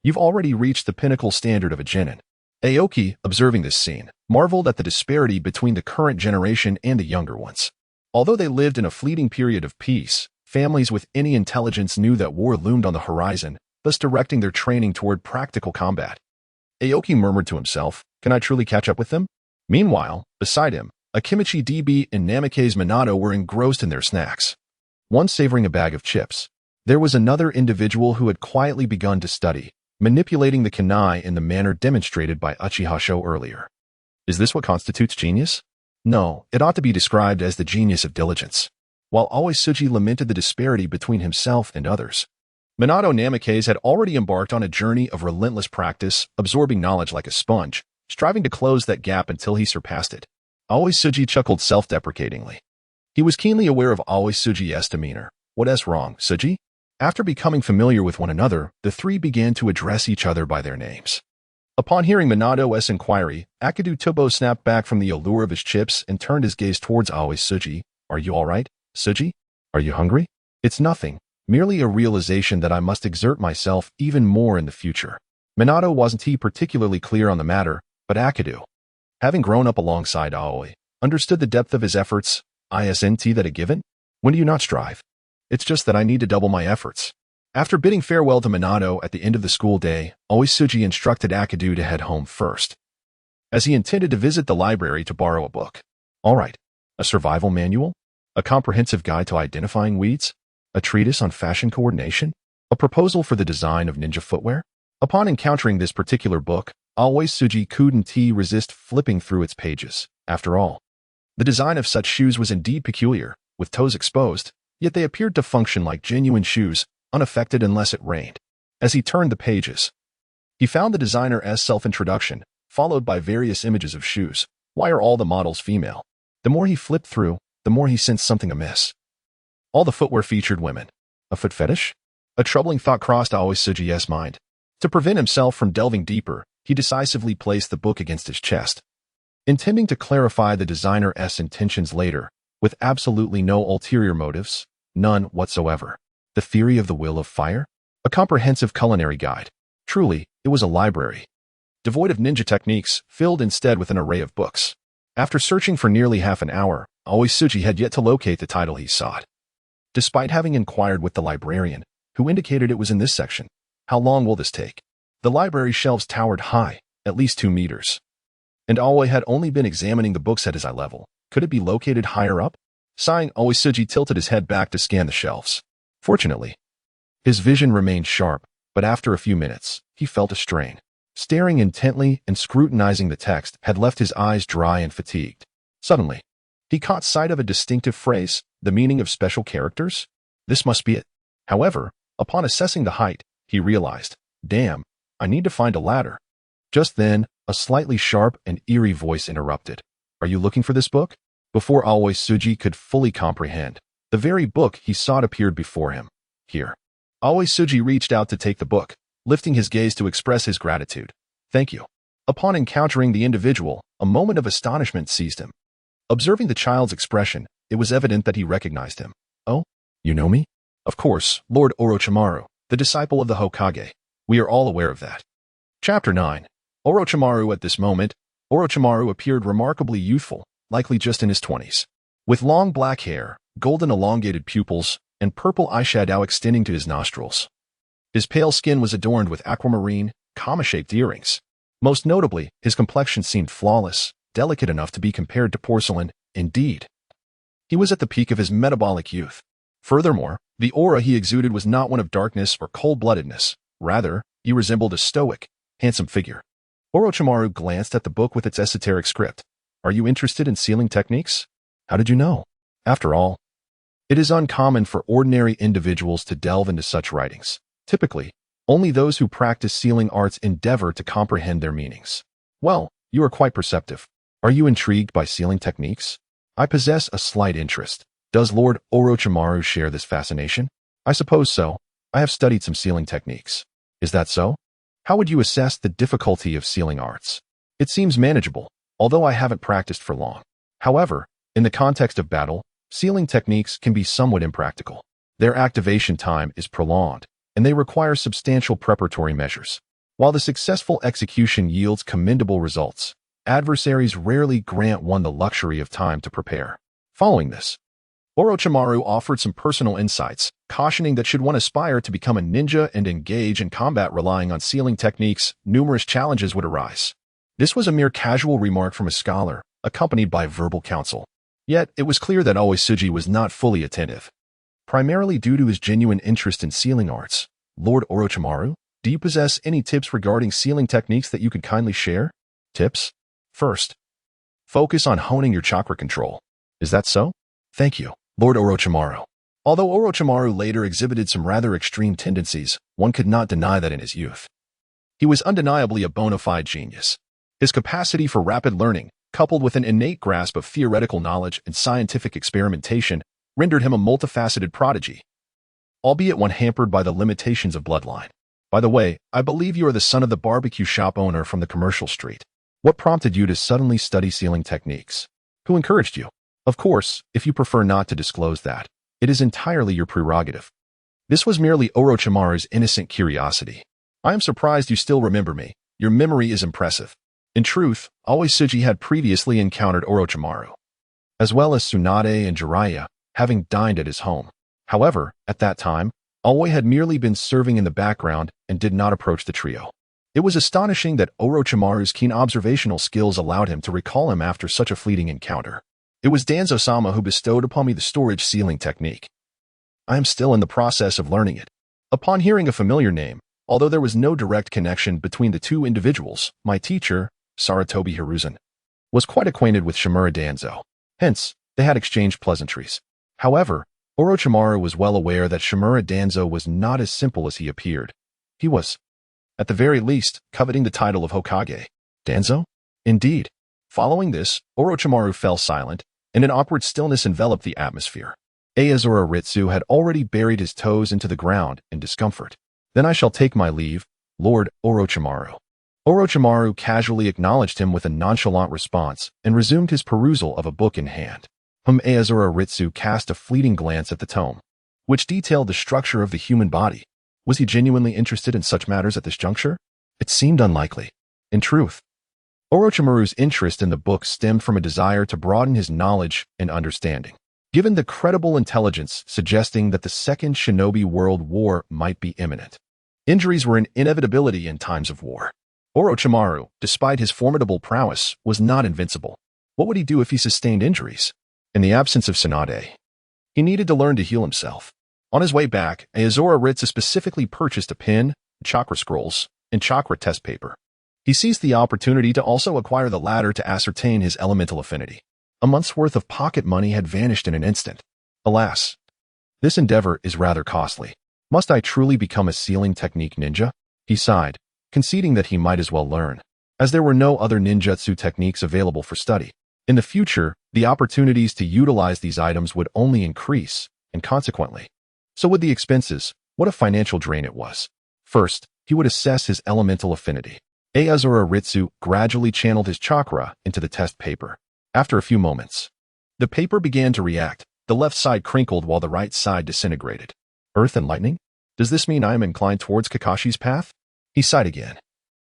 You've already reached the pinnacle standard of a genin." Aoki, observing this scene, marveled at the disparity between the current generation and the younger ones. Although they lived in a fleeting period of peace, families with any intelligence knew that war loomed on the horizon, thus directing their training toward practical combat. Aoki murmured to himself, "Can I truly catch up with them?" Meanwhile, beside him, Akimichi DB and Namikaze Minato were engrossed in their snacks, one savoring a bag of chips. There was another individual who had quietly begun to study, manipulating the kunai in the manner demonstrated by Uchiha earlier. Is this what constitutes genius? No, it ought to be described as the genius of diligence. While Aoisuji lamented the disparity between himself and others, Minato Namikaze had already embarked on a journey of relentless practice, absorbing knowledge like a sponge, striving to close that gap until he surpassed it. Aoisuji chuckled self-deprecatingly. He was keenly aware of Aoisuji's demeanor. "What's wrong, Suji?" After becoming familiar with one another, the three began to address each other by their names. Upon hearing Minato's inquiry, Akidu Tubo snapped back from the allure of his chips and turned his gaze towards Aoisuji. "Are you all right, Suji? Are you hungry?" "It's nothing, merely a realization that I must exert myself even more in the future." Minato wasn't particularly clear on the matter, but Akidu, having grown up alongside Aoi, understood the depth of his efforts. "Isn't that a given? When do you not strive?" "It's just that I need to double my efforts." After bidding farewell to Minato at the end of the school day, Aoisuji instructed Akidu to head home first, as he intended to visit the library to borrow a book. "All right, a survival manual? A comprehensive guide to identifying weeds? A treatise on fashion coordination? A proposal for the design of ninja footwear?" Upon encountering this particular book, Aoisuji couldn't resist flipping through its pages. After all, the design of such shoes was indeed peculiar, with toes exposed, yet they appeared to function like genuine shoes, unaffected unless it rained. As he turned the pages, he found the designer's self-introduction, followed by various images of shoes. Why are all the models female? The more he flipped through, the more he sensed something amiss. All the footwear featured women. A foot fetish? A troubling thought crossed Aoisuji's mind. To prevent himself from delving deeper, he decisively placed the book against his chest, intending to clarify the designer's intentions later, with absolutely no ulterior motives, none whatsoever. The Theory of the Will of Fire? A comprehensive culinary guide. Truly, it was a library devoid of ninja techniques, filled instead with an array of books. After searching for nearly half an hour, Aoisuji had yet to locate the title he sought. Despite having inquired with the librarian, who indicated it was in this section, how long will this take? The library shelves towered high, at least 2 meters. And Aoi had only been examining the books at his eye level. Could it be located higher up? Sighing, Aoisuji tilted his head back to scan the shelves. Fortunately, his vision remained sharp, but after a few minutes, he felt a strain. Staring intently and scrutinizing the text had left his eyes dry and fatigued. Suddenly, he caught sight of a distinctive phrase, the meaning of special characters? This must be it. However, upon assessing the height, he realized, damn, I need to find a ladder. Just then, a slightly sharp and eerie voice interrupted. Are you looking for this book? Before Aoisuji could fully comprehend, the very book he sought appeared before him. Here. Aoisuji reached out to take the book, lifting his gaze to express his gratitude. Thank you. Upon encountering the individual, a moment of astonishment seized him. Observing the child's expression, it was evident that he recognized him. Oh, you know me? Of course, Lord Orochimaru, the disciple of the Hokage. We are all aware of that. Chapter 9. Orochimaru. At this moment, Orochimaru appeared remarkably youthful, likely just in his 20s. With long black hair, golden elongated pupils, and purple eyeshadow extending to his nostrils. His pale skin was adorned with aquamarine, comma-shaped earrings. Most notably, his complexion seemed flawless, delicate enough to be compared to porcelain. Indeed, he was at the peak of his metabolic youth. Furthermore, the aura he exuded was not one of darkness or cold-bloodedness. Rather, he resembled a stoic, handsome figure. Orochimaru glanced at the book with its esoteric script. Are you interested in sealing techniques? How did you know? After all, it is uncommon for ordinary individuals to delve into such writings. Typically, only those who practice sealing arts endeavor to comprehend their meanings. Well, you are quite perceptive. Are you intrigued by sealing techniques? I possess a slight interest. Does Lord Orochimaru share this fascination? I suppose so. I have studied some sealing techniques. Is that so? How would you assess the difficulty of sealing arts? It seems manageable, although I haven't practiced for long. However, in the context of battle, sealing techniques can be somewhat impractical. Their activation time is prolonged, and they require substantial preparatory measures. While the successful execution yields commendable results, adversaries rarely grant one the luxury of time to prepare. Following this, Orochimaru offered some personal insights, cautioning that should one aspire to become a ninja and engage in combat relying on sealing techniques, numerous challenges would arise. This was a mere casual remark from a scholar, accompanied by verbal counsel. Yet, it was clear that Aoisuji was not fully attentive. Primarily due to his genuine interest in sealing arts. Lord Orochimaru, do you possess any tips regarding sealing techniques that you could kindly share? Tips? First, focus on honing your chakra control. Is that so? Thank you, Lord Orochimaru. Although Orochimaru later exhibited some rather extreme tendencies, one could not deny that in his youth. He was undeniably a bona fide genius. His capacity for rapid learning, coupled with an innate grasp of theoretical knowledge and scientific experimentation, rendered him a multifaceted prodigy, albeit one hampered by the limitations of bloodline. By the way, I believe you are the son of the barbecue shop owner from the commercial street. What prompted you to suddenly study sealing techniques? Who encouraged you? Of course, if you prefer not to disclose that, it is entirely your prerogative. This was merely Orochimaru's innocent curiosity. I am surprised you still remember me. Your memory is impressive. In truth, Aoisuji had previously encountered Orochimaru, as well as Tsunade and Jiraiya, having dined at his home. However, at that time, Aoi had merely been serving in the background and did not approach the trio. It was astonishing that Orochimaru's keen observational skills allowed him to recall him after such a fleeting encounter. It was Danzo-sama who bestowed upon me the storage sealing technique. I am still in the process of learning it. Upon hearing a familiar name, although there was no direct connection between the two individuals, my teacher, Sarutobi Hiruzen, was quite acquainted with Shimura Danzo. Hence, they had exchanged pleasantries. However, Orochimaru was well aware that Shimura Danzo was not as simple as he appeared. He was, at the very least, coveting the title of Hokage. Danzo? Indeed. Following this, Orochimaru fell silent, and an awkward stillness enveloped the atmosphere. Aozora Ritsu had already buried his toes into the ground in discomfort. Then I shall take my leave, Lord Orochimaru. Orochimaru casually acknowledged him with a nonchalant response and resumed his perusal of a book in hand. Aozora Ritsu cast a fleeting glance at the tome, which detailed the structure of the human body. Was he genuinely interested in such matters at this juncture? It seemed unlikely. In truth, Orochimaru's interest in the book stemmed from a desire to broaden his knowledge and understanding. Given the credible intelligence suggesting that the Second Shinobi World War might be imminent, injuries were an inevitability in times of war. Orochimaru, despite his formidable prowess, was not invincible. What would he do if he sustained injuries? In the absence of Tsunade, he needed to learn to heal himself. On his way back, Aozora Ritsu specifically purchased a pin, chakra scrolls, and chakra test paper. He seized the opportunity to also acquire the latter to ascertain his elemental affinity. A month's worth of pocket money had vanished in an instant. Alas, this endeavor is rather costly. Must I truly become a sealing technique ninja? He sighed, conceding that he might as well learn, as there were no other ninjutsu techniques available for study. In the future, the opportunities to utilize these items would only increase, and consequently, so would the expenses. What a financial drain it was. First, he would assess his elemental affinity. Aozora Ritsu gradually channeled his chakra into the test paper. After a few moments, the paper began to react. The left side crinkled while the right side disintegrated. Earth and lightning? Does this mean I am inclined towards Kakashi's path? He sighed again,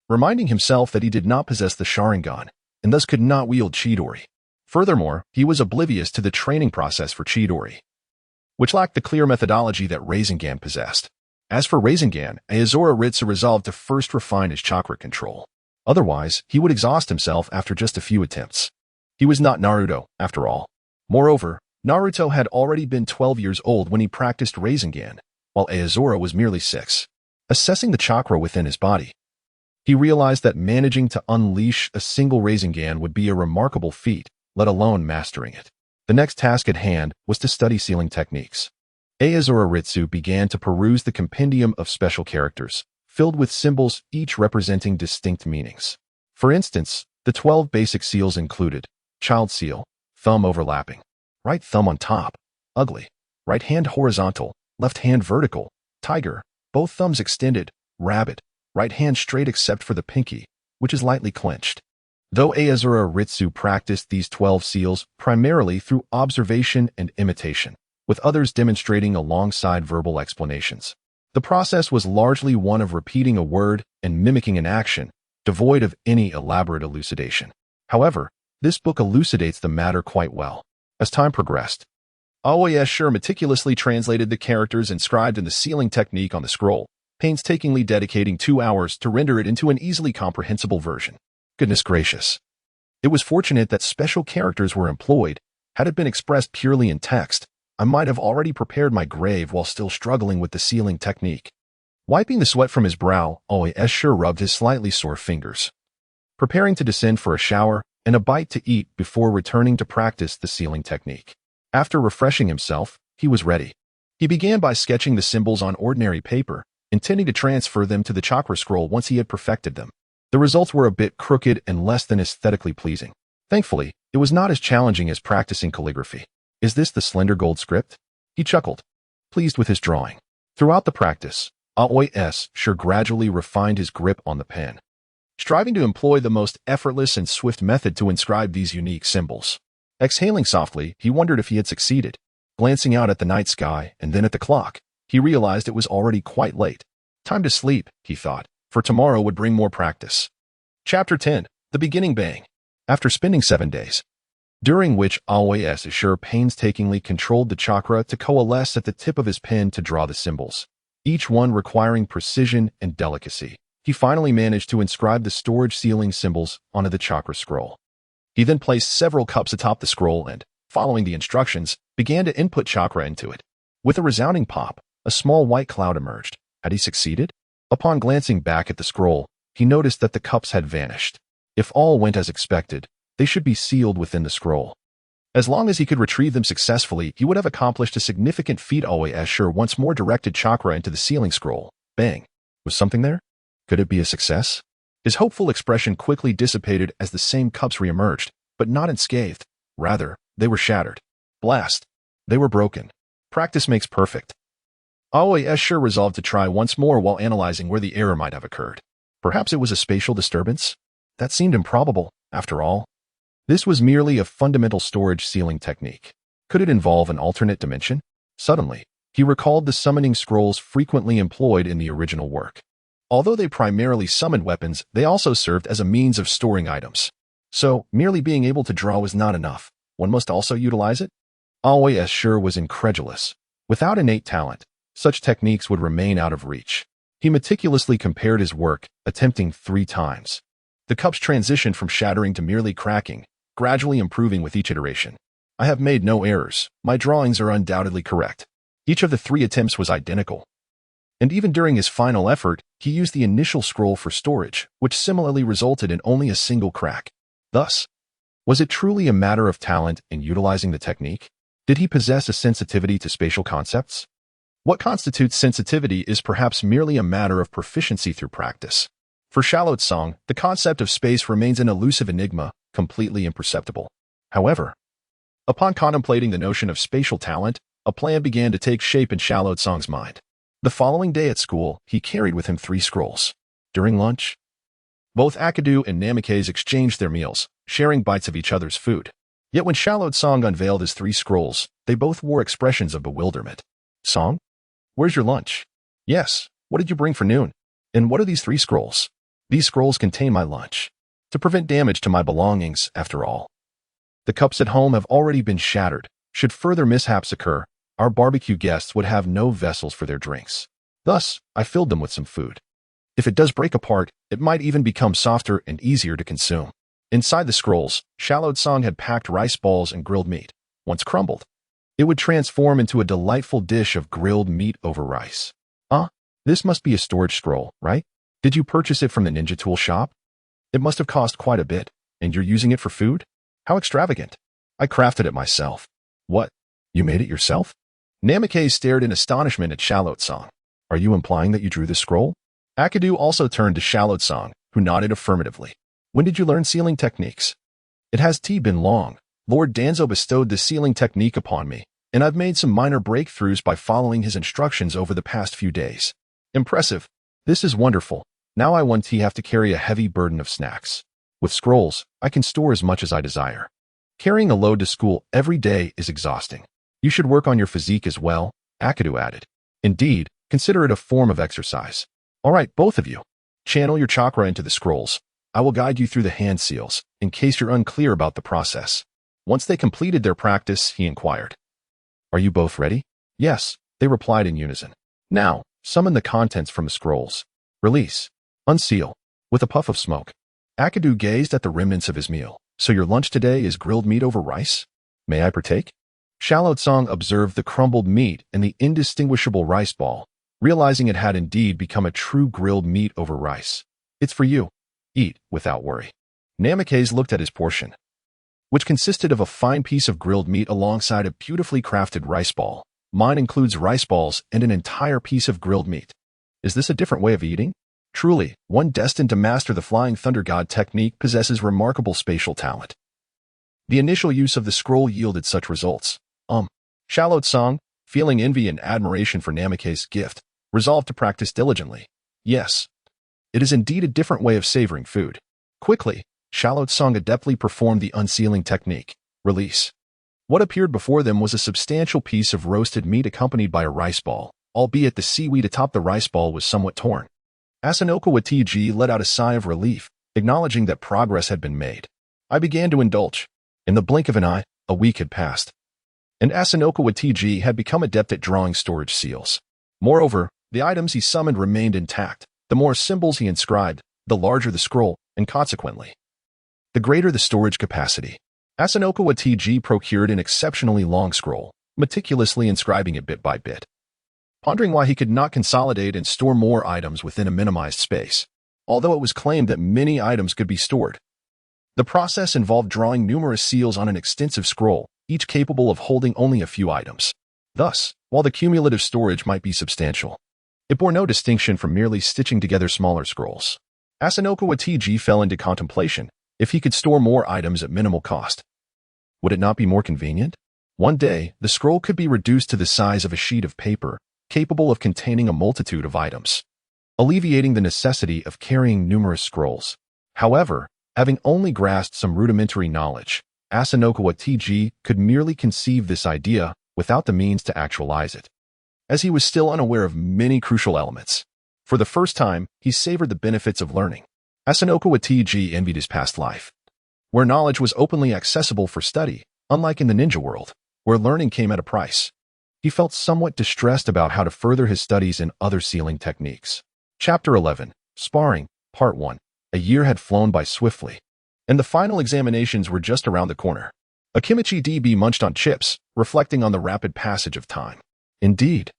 reminding himself that he did not possess the Sharingan, and thus could not wield Chidori. Furthermore, he was oblivious to the training process for Chidori, which lacked the clear methodology that Rasengan possessed. As for Rasengan, Aozora Ritsu resolved to first refine his chakra control. Otherwise, he would exhaust himself after just a few attempts. He was not Naruto, after all. Moreover, Naruto had already been 12 years old when he practiced Rasengan, while Aozora was merely 6. Assessing the chakra within his body, he realized that managing to unleash a single Rasengan would be a remarkable feat, let alone mastering it. The next task at hand was to study sealing techniques. Aozora Ritsu began to peruse the compendium of special characters, filled with symbols each representing distinct meanings. For instance, the 12 basic seals included child seal, thumb overlapping, right thumb on top, ugly, right hand horizontal, left hand vertical, tiger, both thumbs extended, rabbit, right hand straight except for the pinky, which is lightly clenched. Though Aozora Ritsu practiced these 12 seals primarily through observation and imitation, with others demonstrating alongside verbal explanations, the process was largely one of repeating a word and mimicking an action, devoid of any elaborate elucidation. However, this book elucidates the matter quite well. As time progressed, Aoi Escher meticulously translated the characters inscribed in the sealing technique on the scroll, painstakingly dedicating 2 hours to render it into an easily comprehensible version. Goodness gracious. It was fortunate that special characters were employed. Had it been expressed purely in text, I might have already prepared my grave while still struggling with the sealing technique. Wiping the sweat from his brow, Aoi Escher rubbed his slightly sore fingers, preparing to descend for a shower and a bite to eat before returning to practice the sealing technique. After refreshing himself, he was ready. He began by sketching the symbols on ordinary paper, intending to transfer them to the chakra scroll once he had perfected them. The results were a bit crooked and less than aesthetically pleasing. Thankfully, it was not as challenging as practicing calligraphy. Is this the slender gold script? He chuckled, pleased with his drawing. Throughout the practice, Aoi Escher gradually refined his grip on the pen, striving to employ the most effortless and swift method to inscribe these unique symbols. Exhaling softly, he wondered if he had succeeded. Glancing out at the night sky and then at the clock, he realized it was already quite late. Time to sleep, he thought, for tomorrow would bring more practice. Chapter 10. The Beginning Bang. After spending 7 days, during which Aoi Escher painstakingly controlled the chakra to coalesce at the tip of his pen to draw the symbols, each one requiring precision and delicacy, he finally managed to inscribe the storage sealing symbols onto the chakra scroll. He then placed several cups atop the scroll and, following the instructions, began to input chakra into it. With a resounding pop, a small white cloud emerged. Had he succeeded? Upon glancing back at the scroll, he noticed that the cups had vanished. If all went as expected, they should be sealed within the scroll. As long as he could retrieve them successfully, he would have accomplished a significant feat. Aoi Escher once more directed chakra into the sealing scroll. Bang! Was something there? Could it be a success? His hopeful expression quickly dissipated as the same cups reemerged, but not unscathed. Rather, they were shattered. Blast! They were broken. Practice makes perfect. Aoi Escher resolved to try once more while analyzing where the error might have occurred. Perhaps it was a spatial disturbance? That seemed improbable, after all. This was merely a fundamental storage sealing technique. Could it involve an alternate dimension? Suddenly, he recalled the summoning scrolls frequently employed in the original work. Although they primarily summoned weapons, they also served as a means of storing items. So, merely being able to draw was not enough. One must also utilize it? Aoi S. sure was incredulous. Without innate talent, such techniques would remain out of reach. He meticulously compared his work, attempting 3 times. The cups transitioned from shattering to merely cracking, gradually improving with each iteration. I have made no errors. My drawings are undoubtedly correct. Each of the 3 attempts was identical. And even during his final effort, he used the initial scroll for storage, which similarly resulted in only a single crack. Thus, was it truly a matter of talent in utilizing the technique? Did he possess a sensitivity to spatial concepts? What constitutes sensitivity is perhaps merely a matter of proficiency through practice. For Shallotsong, the concept of space remains an elusive enigma, completely imperceptible. However, upon contemplating the notion of spatial talent, a plan began to take shape in Shallotsong's mind. The following day at school, he carried with him 3 scrolls. During lunch, both Akadu and Namikaze exchanged their meals, sharing bites of each other's food. Yet when Shallotsong unveiled his 3 scrolls, they both wore expressions of bewilderment. Song? Where's your lunch? Yes. What did you bring for noon? And what are these 3 scrolls? These scrolls contain my lunch. To prevent damage to my belongings, after all. The cups at home have already been shattered. Should further mishaps occur, our barbecue guests would have no vessels for their drinks. Thus, I filled them with some food. If it does break apart, it might even become softer and easier to consume. Inside the scrolls, Shallotsong had packed rice balls and grilled meat. Once crumbled, it would transform into a delightful dish of grilled meat over rice. This must be a storage scroll, right? Did you purchase it from the ninja tool shop? It must have cost quite a bit, and you're using it for food? How extravagant. I crafted it myself. What? You made it yourself? Namikaze stared in astonishment at Shallotsong. Are you implying that you drew this scroll? Akadu also turned to Shallotsong, who nodded affirmatively. When did you learn sealing techniques? It has been long. Lord Danzo bestowed the sealing technique upon me, and I've made some minor breakthroughs by following his instructions over the past few days. Impressive. This is wonderful. Now I won't have to carry a heavy burden of snacks. With scrolls, I can store as much as I desire. Carrying a load to school every day is exhausting. You should work on your physique as well, Akadu added. Indeed, consider it a form of exercise. All right, both of you. Channel your chakra into the scrolls. I will guide you through the hand seals, in case you're unclear about the process. Once they completed their practice, he inquired. Are you both ready? Yes, they replied in unison. Now, summon the contents from the scrolls. Release. Unseal. With a puff of smoke. Akadu gazed at the remnants of his meal. So your lunch today is grilled meat over rice? May I partake? Shallotsong observed the crumbled meat and the indistinguishable rice ball, realizing it had indeed become a true grilled meat over rice. It's for you. Eat without worry. Namikaze looked at his portion, which consisted of a fine piece of grilled meat alongside a beautifully crafted rice ball. Mine includes rice balls and an entire piece of grilled meat. Is this a different way of eating? Truly, one destined to master the Flying Thunder God technique possesses remarkable spatial talent. The initial use of the scroll yielded such results. Shallotsong, feeling envy and admiration for Namikaze's gift, resolved to practice diligently. Yes, it is indeed a different way of savoring food. Quickly, Shallotsong adeptly performed the unsealing technique. Release. What appeared before them was a substantial piece of roasted meat accompanied by a rice ball, albeit the seaweed atop the rice ball was somewhat torn. Asanokawa TG let out a sigh of relief, acknowledging that progress had been made. I began to indulge. In the blink of an eye, a week had passed, and Asanokawa TG had become adept at drawing storage seals. Moreover, the items he summoned remained intact. The more symbols he inscribed, the larger the scroll, and consequently, the greater the storage capacity. Asanokawa TG procured an exceptionally long scroll, meticulously inscribing it bit by bit, pondering why he could not consolidate and store more items within a minimized space, although it was claimed that many items could be stored. The process involved drawing numerous seals on an extensive scroll, each capable of holding only a few items. Thus, while the cumulative storage might be substantial, it bore no distinction from merely stitching together smaller scrolls. Asanokawa TG fell into contemplation. If he could store more items at minimal cost, would it not be more convenient? One day, the scroll could be reduced to the size of a sheet of paper, capable of containing a multitude of items, alleviating the necessity of carrying numerous scrolls. However, having only grasped some rudimentary knowledge, Asanokawa TG could merely conceive this idea without the means to actualize it, as he was still unaware of many crucial elements. For the first time, he savored the benefits of learning. Asanoko Hokage envied his past life, where knowledge was openly accessible for study, unlike in the ninja world, where learning came at a price. He felt somewhat distressed about how to further his studies in other sealing techniques. Chapter 11, Sparring, Part 1. A year had flown by swiftly, and the final examinations were just around the corner. Akimichi DB munched on chips, reflecting on the rapid passage of time. Indeed,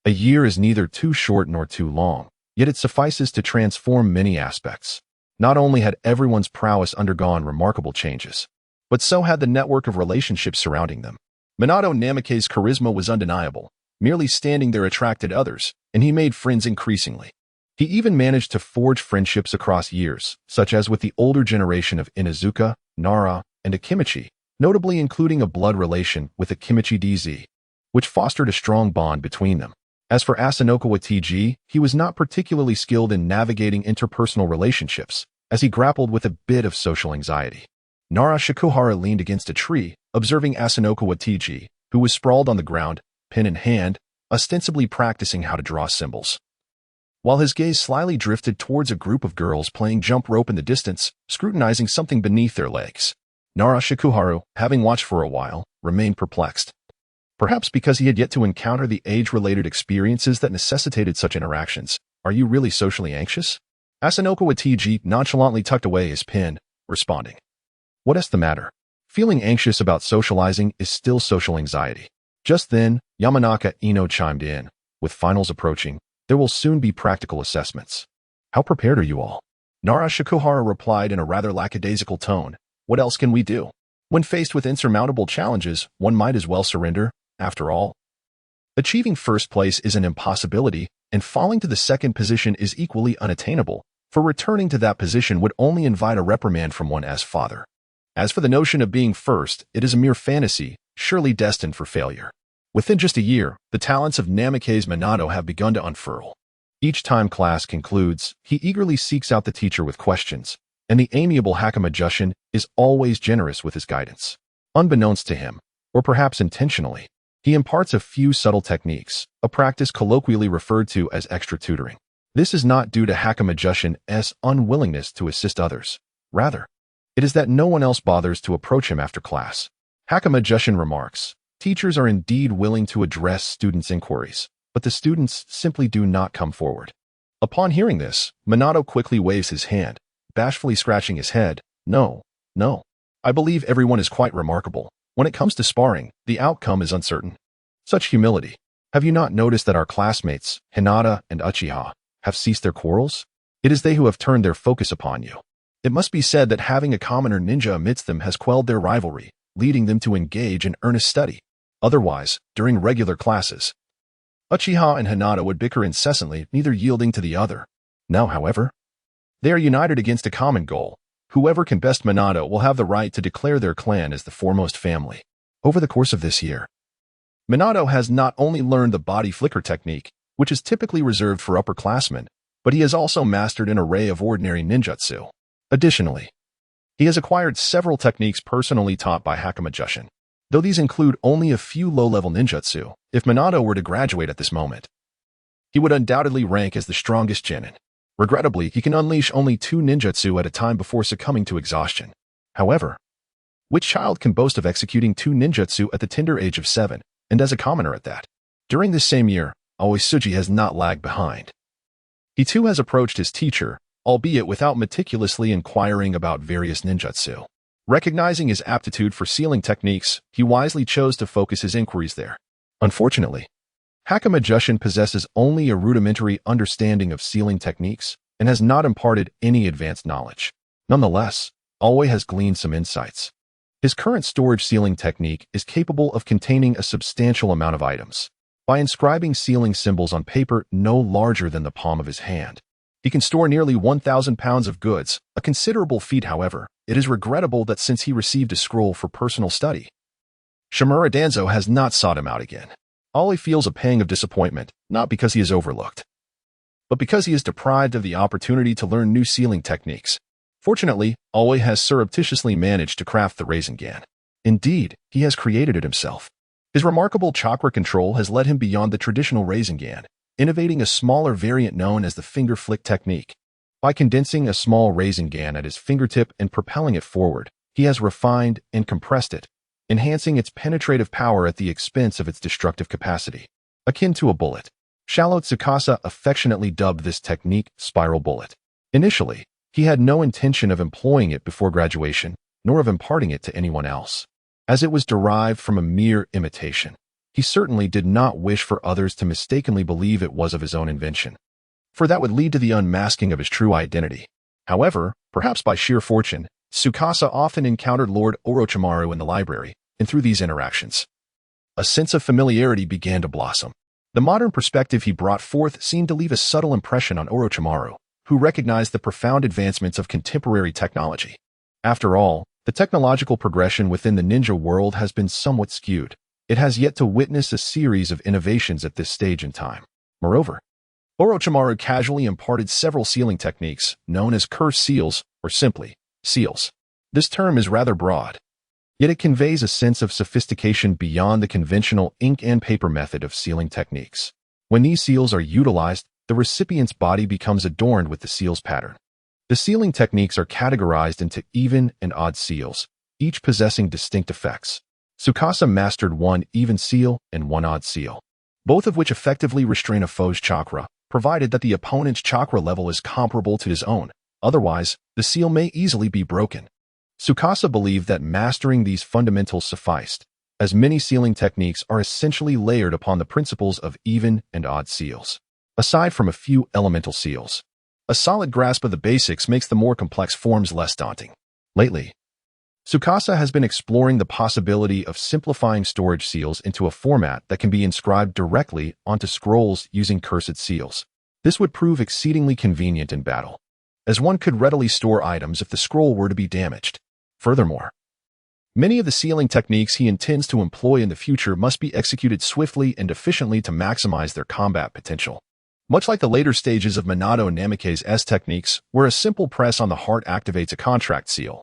a year is neither too short nor too long, yet it suffices to transform many aspects. Not only had everyone's prowess undergone remarkable changes, but so had the network of relationships surrounding them. Minato Namake's charisma was undeniable. Merely standing there attracted others, and he made friends increasingly. He even managed to forge friendships across years, such as with the older generation of Inuzuka, Nara, and Akimichi, notably including a blood relation with Akimichi DZ, which fostered a strong bond between them. As for Asanoko Hokage, he was not particularly skilled in navigating interpersonal relationships, as he grappled with a bit of social anxiety. Nara Shikuhara leaned against a tree, observing Asanoko Hokage, who was sprawled on the ground, pen in hand, ostensibly practicing how to draw symbols. While his gaze slyly drifted towards a group of girls playing jump rope in the distance, scrutinizing something beneath their legs. Nara Shikuharu, having watched for a while, remained perplexed. Perhaps because he had yet to encounter the age-related experiences that necessitated such interactions. Are you really socially anxious? Asanoko Hokage nonchalantly tucked away his pen, responding. What is the matter? Feeling anxious about socializing is still social anxiety. Just then, Yamanaka Ino chimed in. With finals approaching, there will soon be practical assessments. How prepared are you all? Nara Shikuhara replied in a rather lackadaisical tone. What else can we do? When faced with insurmountable challenges, one might as well surrender. After all, achieving first place is an impossibility, and falling to the second position is equally unattainable, for returning to that position would only invite a reprimand from one's father. As for the notion of being first, it is a mere fantasy, surely destined for failure. Within just a year, the talents of Namake's Minato have begun to unfurl. Each time class concludes, he eagerly seeks out the teacher with questions, and the amiable Hakama Jushin is always generous with his guidance. Unbeknownst to him, or perhaps intentionally, he imparts a few subtle techniques, a practice colloquially referred to as extra tutoring. This is not due to Hakama Jushin's unwillingness to assist others. Rather, it is that no one else bothers to approach him after class. Hakama Jushin remarks, teachers are indeed willing to address students' inquiries, but the students simply do not come forward. Upon hearing this, Minato quickly waves his hand, bashfully scratching his head. No. I believe everyone is quite remarkable. When it comes to sparring, the outcome is uncertain. Such humility. Have you not noticed that our classmates, Hinata and Uchiha, have ceased their quarrels? It is they who have turned their focus upon you. It must be said that having a commoner ninja amidst them has quelled their rivalry, leading them to engage in earnest study. Otherwise, during regular classes, Uchiha and Hinata would bicker incessantly, neither yielding to the other. Now, however, they are united against a common goal. Whoever can best Minato will have the right to declare their clan as the foremost family. Over the course of this year, Minato has not only learned the body flicker technique, which is typically reserved for upperclassmen, but he has also mastered an array of ordinary ninjutsu. Additionally, he has acquired several techniques personally taught by Hakama Jushin. Though these include only a few low-level ninjutsu, if Minato were to graduate at this moment, he would undoubtedly rank as the strongest genin. Regrettably, he can unleash only 2 ninjutsu at a time before succumbing to exhaustion. However, which child can boast of executing 2 ninjutsu at the tender age of 7, and as a commoner at that? During this same year, Aoisuji has not lagged behind. He too has approached his teacher, albeit without meticulously inquiring about various ninjutsu. Recognizing his aptitude for sealing techniques, he wisely chose to focus his inquiries there. Unfortunately, Hakama Jushin possesses only a rudimentary understanding of sealing techniques and has not imparted any advanced knowledge. Nonetheless, Aoi has gleaned some insights. His current storage sealing technique is capable of containing a substantial amount of items. By inscribing sealing symbols on paper no larger than the palm of his hand, he can store nearly 1,000 pounds of goods, a considerable feat. However, it is regrettable that since he received a scroll for personal study, Shimura Danzo has not sought him out again. Aoi feels a pang of disappointment, not because he is overlooked, but because he is deprived of the opportunity to learn new sealing techniques. Fortunately, Aoi has surreptitiously managed to craft the Rasengan. Indeed, he has created it himself. His remarkable chakra control has led him beyond the traditional Rasengan, innovating a smaller variant known as the finger flick technique. By condensing a small Rasengan at his fingertip and propelling it forward, he has refined and compressed it, enhancing its penetrative power at the expense of its destructive capacity. Akin to a bullet, Shallow Tsukasa affectionately dubbed this technique Spiral Bullet. Initially, he had no intention of employing it before graduation, nor of imparting it to anyone else, as it was derived from a mere imitation. He certainly did not wish for others to mistakenly believe it was of his own invention, for that would lead to the unmasking of his true identity. However, perhaps by sheer fortune, Tsukasa often encountered Lord Orochimaru in the library, and through these interactions, a sense of familiarity began to blossom. The modern perspective he brought forth seemed to leave a subtle impression on Orochimaru, who recognized the profound advancements of contemporary technology. After all, the technological progression within the ninja world has been somewhat skewed. It has yet to witness a series of innovations at this stage in time. Moreover, Orochimaru casually imparted several sealing techniques, known as curse seals, or simply, seals. This term is rather broad, yet it conveys a sense of sophistication beyond the conventional ink and paper method of sealing techniques. When these seals are utilized, the recipient's body becomes adorned with the seal's pattern. The sealing techniques are categorized into even and odd seals, each possessing distinct effects. Tsukasa mastered one even seal and one odd seal, both of which effectively restrain a foe's chakra, provided that the opponent's chakra level is comparable to his own. Otherwise, the seal may easily be broken. Tsukasa believed that mastering these fundamentals sufficed, as many sealing techniques are essentially layered upon the principles of even and odd seals. Aside from a few elemental seals, a solid grasp of the basics makes the more complex forms less daunting. Lately, Tsukasa has been exploring the possibility of simplifying storage seals into a format that can be inscribed directly onto scrolls using cursed seals. This would prove exceedingly convenient in battle, as one could readily store items if the scroll were to be damaged. Furthermore, many of the sealing techniques he intends to employ in the future must be executed swiftly and efficiently to maximize their combat potential. Much like the later stages of Minato Namikaze's S techniques, where a simple press on the heart activates a contract seal.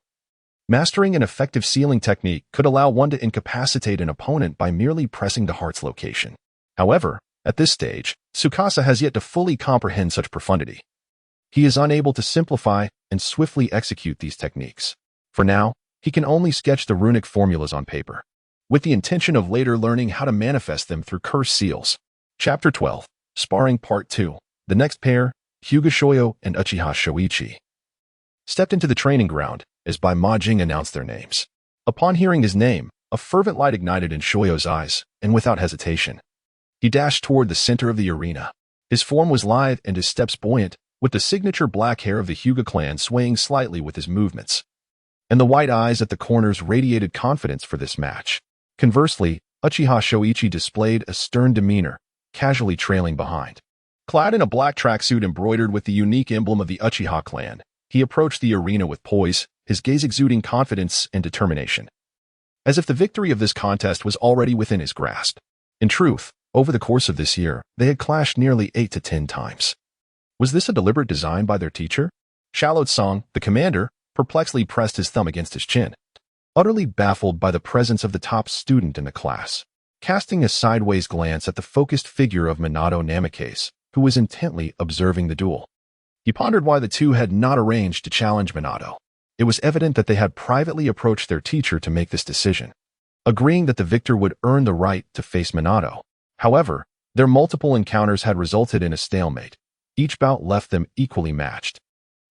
Mastering an effective sealing technique could allow one to incapacitate an opponent by merely pressing the heart's location. However, at this stage, Tsukasa has yet to fully comprehend such profundity. He is unable to simplify and swiftly execute these techniques. For now, he can only sketch the runic formulas on paper, with the intention of later learning how to manifest them through curse seals. Chapter 12. Sparring Part 2. The next pair, Hyuga Shoyo and Uchiha Shoichi, stepped into the training ground as Bai Majing announced their names. Upon hearing his name, a fervent light ignited in Shoyo's eyes, and without hesitation, he dashed toward the center of the arena. His form was lithe and his steps buoyant, with the signature black hair of the Hyuga clan swaying slightly with his movements, and the white eyes at the corners radiated confidence for this match. Conversely, Uchiha Shoichi displayed a stern demeanor, casually trailing behind. Clad in a black tracksuit embroidered with the unique emblem of the Uchiha clan, he approached the arena with poise, his gaze exuding confidence and determination, as if the victory of this contest was already within his grasp. In truth, over the course of this year, they had clashed nearly 8 to 10 times. Was this a deliberate design by their teacher? Shallow Tsang, the commander, perplexedly pressed his thumb against his chin, utterly baffled by the presence of the top student in the class. Casting a sideways glance at the focused figure of Minato Namikaze, who was intently observing the duel, he pondered why the two had not arranged to challenge Minato. It was evident that they had privately approached their teacher to make this decision, agreeing that the victor would earn the right to face Minato. However, their multiple encounters had resulted in a stalemate. Each bout left them equally matched,